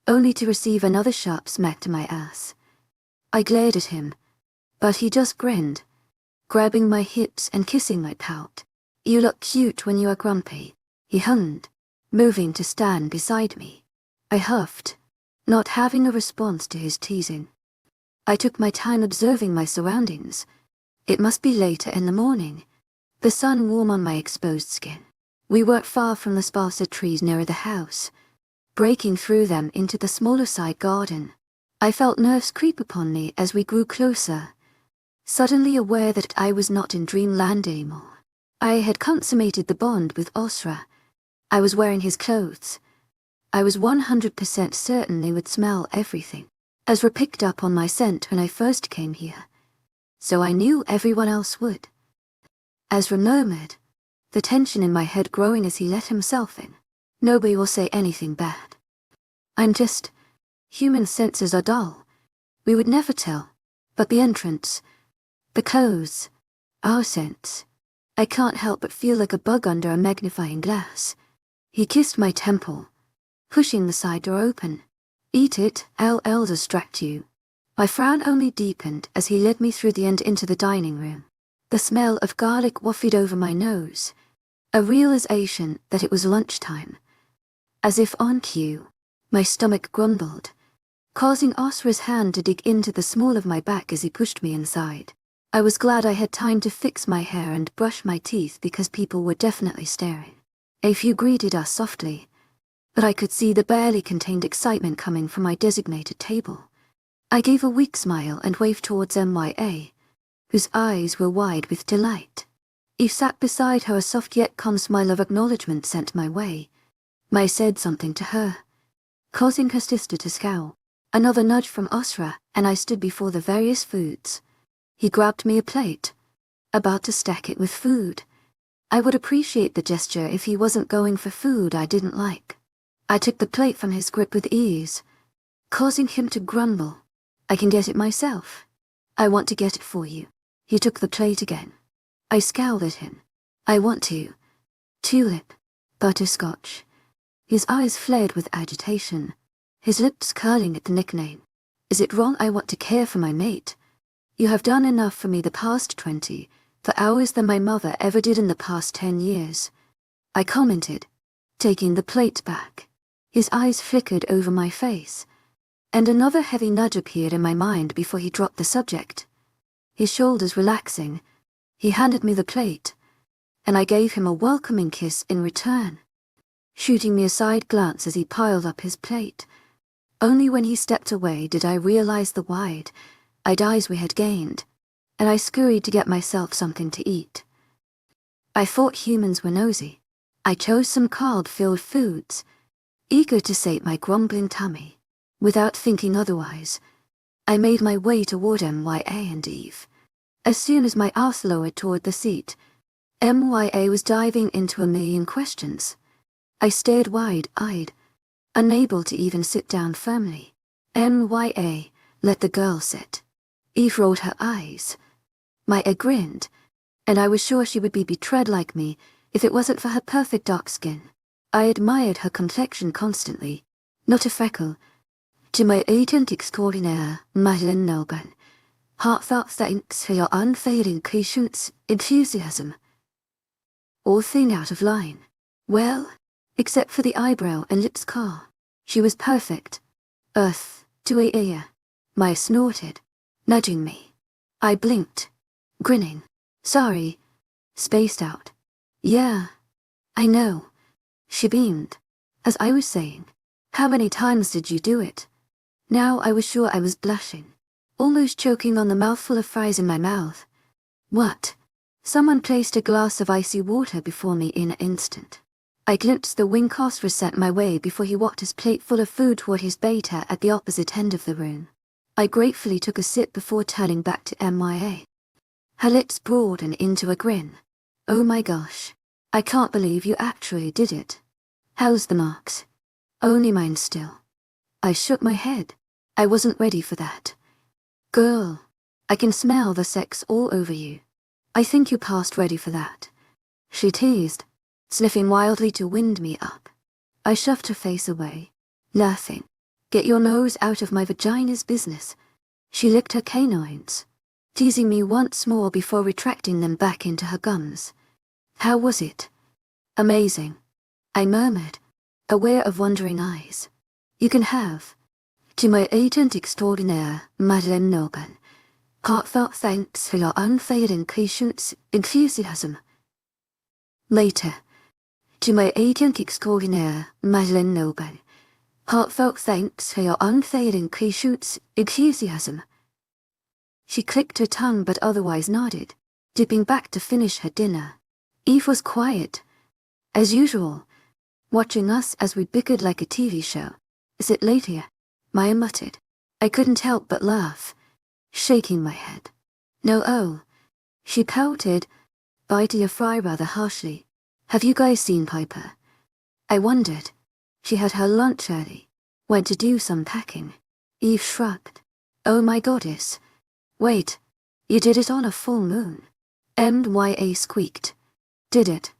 only to receive another sharp smack to my ass. I glared at him, but he just grinned, grabbing my hips and kissing my pout. "You look cute when you are grumpy," he hummed, moving to stand beside me. I huffed, not having a response to his teasing. I took my time observing my surroundings. It must be later in the morning, the sun warm on my exposed skin. We weren't far from the sparser trees near the house, breaking through them into the smaller side garden. I felt nerves creep upon me as we grew closer, suddenly aware that I was not in dreamland anymore. I had consummated the bond with 𝐿𝐲𝐻. I was wearing his clothes. I was 100% certain they would smell everything. 𝐿𝐻𝐻 picked up on my scent when I first came here, so I knew everyone else would. 𝐿𝐻𝐻 murmured, the tension in my head growing as he let himself in. "Nobody will say anything bad. I'm just... human senses are dull. We would never tell. But the entrance, the clothes, our sense. I can't help but feel like a bug under a magnifying glass." He kissed my temple, pushing the side door open. "Eat it, 𝐿𝐲𝐻𝐬. My frown only deepened as he led me through the end into the dining room. The smell of garlic wafted over my nose, a realization that it was lunchtime. As if on cue, my stomach grumbled, causing 𝐿𝐻𝐻's hand to dig into the small of my back as he pushed me inside. I was glad I had time to fix my hair and brush my teeth because people were definitely staring. A few greeted us softly, but I could see the barely contained excitement coming from my designated table. I gave a weak smile and waved towards 𝐻𝐻𝐬, whose eyes were wide with delight. Eve sat beside her, a soft yet calm smile of acknowledgement sent my way. I said something to her, causing her sister to scowl. Another nudge from 𝐻𝐻𝐬, and I stood before the various foods. He grabbed me a plate, about to stack it with food. I would appreciate the gesture if he wasn't going for food I didn't like. I took the plate from his grip with ease, causing him to grumble. I can get it myself. I want to get it for you. He took the plate again. I scowled at him. I want to. Tulip. Butterscotch. His eyes flared with agitation, his lips curling at the nickname. Is it wrong I want to care for my mate? You have done enough for me the past 20, for hours than my mother ever did in the past 10 years. I commented, taking the plate back. His eyes flickered over my face, and another heavy nudge appeared in my mind before he dropped the subject. His shoulders relaxing, he handed me the plate, and I gave him a welcoming kiss in return, shooting me a side glance as he piled up his plate. Only when he stepped away did I realize the wide-eyed eyes we had gained, and I scurried to get myself something to eat. I thought humans were nosy. I chose some carb-filled foods, eager to sate my grumbling tummy. Without thinking otherwise, I made my way toward 𝐻𝐻𝐬 and Eve. As soon as my ass lowered toward the seat, 𝐻𝐻𝐬 was diving into a million questions. I stared wide-eyed, unable to even sit down firmly. 𝐻𝐻𝐬 let the girl sit. Eve rolled her eyes. Maya grinned, and I was sure she would be betrayed like me if it wasn't for her perfect dark skin. I admired her complexion constantly, not a freckle. To my 𝐊𝐻𝐼𝐬𝐻𝐬, 𝐊𝐻𝐼𝐬𝐻𝐬, heartfelt thanks for your unfailing patience, enthusiasm. All thing out of line. Well, except for the eyebrow and lips car. She was perfect. Earth, to 𝐊𝐻𝐬𝐬. Maya snorted, nudging me. I blinked, grinning. Sorry. Spaced out. Yeah. I know. She beamed. As I was saying, how many times did you do it? Now I was sure I was blushing, almost choking on the mouthful of fries in my mouth. What? Someone placed a glass of icy water before me in an instant. I glimpsed the wing-caster sent my way before he walked his plate full of food toward his beta at the opposite end of the room. I gratefully took a sip before turning back to 𝐻𝐻𝐬. Her lips broadened into a grin. Oh my gosh. I can't believe you actually did it. How's the marks? Only mine still. I shook my head. I wasn't ready for that. Girl, I can smell the sex all over you. I think you passed ready for that. She teased, sniffing wildly to wind me up. I shoved her face away, laughing. Get your nose out of my vagina's business. She licked her canines, teasing me once more before retracting them back into her gums. How was it? Amazing, I murmured, aware of wondering eyes. You can have. To my agent extraordinaire, 𝐻𝐻𝐬𝐻𝐬, heartfelt thanks for your unfailing patience, enthusiasm. Later. To my agent extraordinaire, 𝐻𝐻𝐬𝐻𝐬, heartfelt thanks for your unfailing patience, enthusiasm. She clicked her tongue but otherwise nodded, dipping back to finish her dinner. Eve was quiet, as usual, watching us as we bickered like a TV show. Is it late here? Maya muttered. I couldn't help but laugh, shaking my head. No, oh. She pouted, biting her fry rather harshly. Have you guys seen Piper? I wondered. She had her lunch early, went to do some packing. Eve shrugged. Oh my goddess. Wait, you did it on a full moon. 𝐻𝐻𝐬𝐻 squeaked. Did it?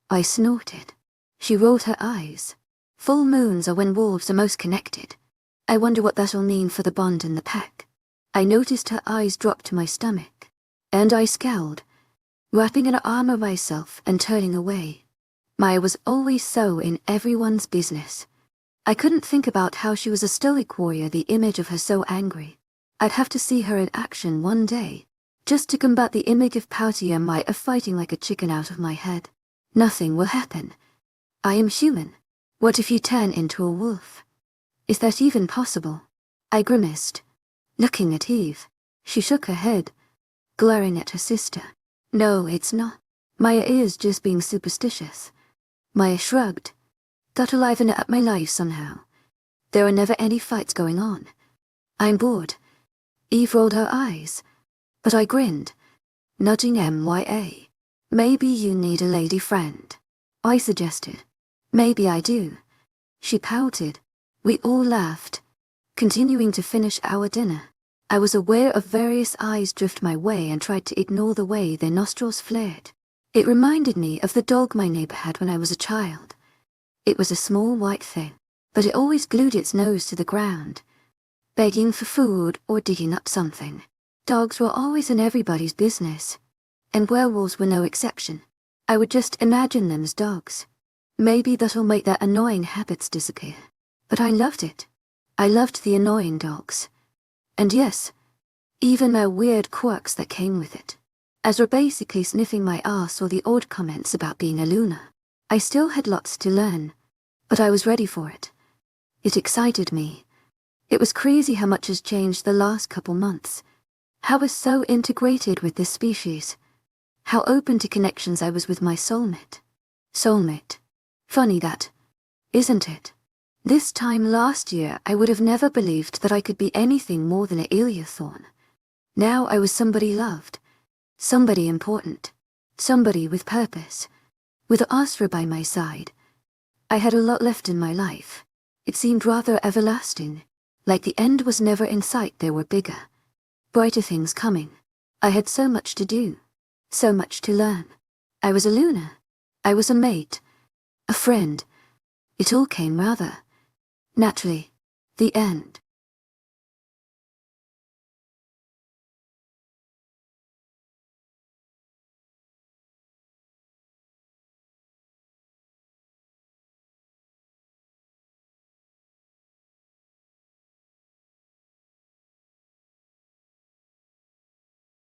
I snorted. She rolled her eyes. Full moons are when wolves are most connected. I wonder what that'll mean for the bond in the pack. I noticed her eyes drop to my stomach, and I scowled, wrapping an arm around myself and turning away. Maya was always so in everyone's business. I couldn't think about how she was a stoic warrior, the image of her so angry. I'd have to see her in action one day, just to combat the image of pouty Maya fighting like a chicken out of my head. Nothing will happen. I am human. What if you turn into a wolf? Is that even possible? I grimaced, looking at Eve. She shook her head, glaring at her sister. No, it's not. Maya is just being superstitious. Maya shrugged. Gotta liven up my life somehow. There are never any fights going on. I'm bored. Eve rolled her eyes, but I grinned, nudging MYA. Maybe you need a lady friend, I suggested. Maybe I do. She pouted. We all laughed, continuing to finish our dinner. I was aware of various eyes drift my way and tried to ignore the way their nostrils flared. It reminded me of the dog my neighbor had when I was a child. It was a small white thing, but it always glued its nose to the ground, begging for food or digging up something. Dogs were always in everybody's business, and werewolves were no exception. I would just imagine them as dogs. Maybe that'll make their annoying habits disappear. But I loved it. I loved the annoying dogs. And yes, even their weird quirks that came with it. As we're basically sniffing my ass or the odd comments about being a Luna. I still had lots to learn, but I was ready for it. It excited me. It was crazy how much has changed the last couple months. How I was so integrated with this species. How open to connections I was with my soulmate. Soulmate. Funny that, isn't it? This time last year I would have never believed that I could be anything more than 𝐊𝐢𝐬𝐬𝐻𝐿𝐬. Now I was somebody loved. Somebody important. Somebody with purpose. With Asra by my side. I had a lot left in my life. It seemed rather everlasting. Like the end was never in sight. There were bigger, brighter things coming. I had so much to do. So much to learn. I was a Luna. I was a mate. A friend. It all came rather naturally. The end.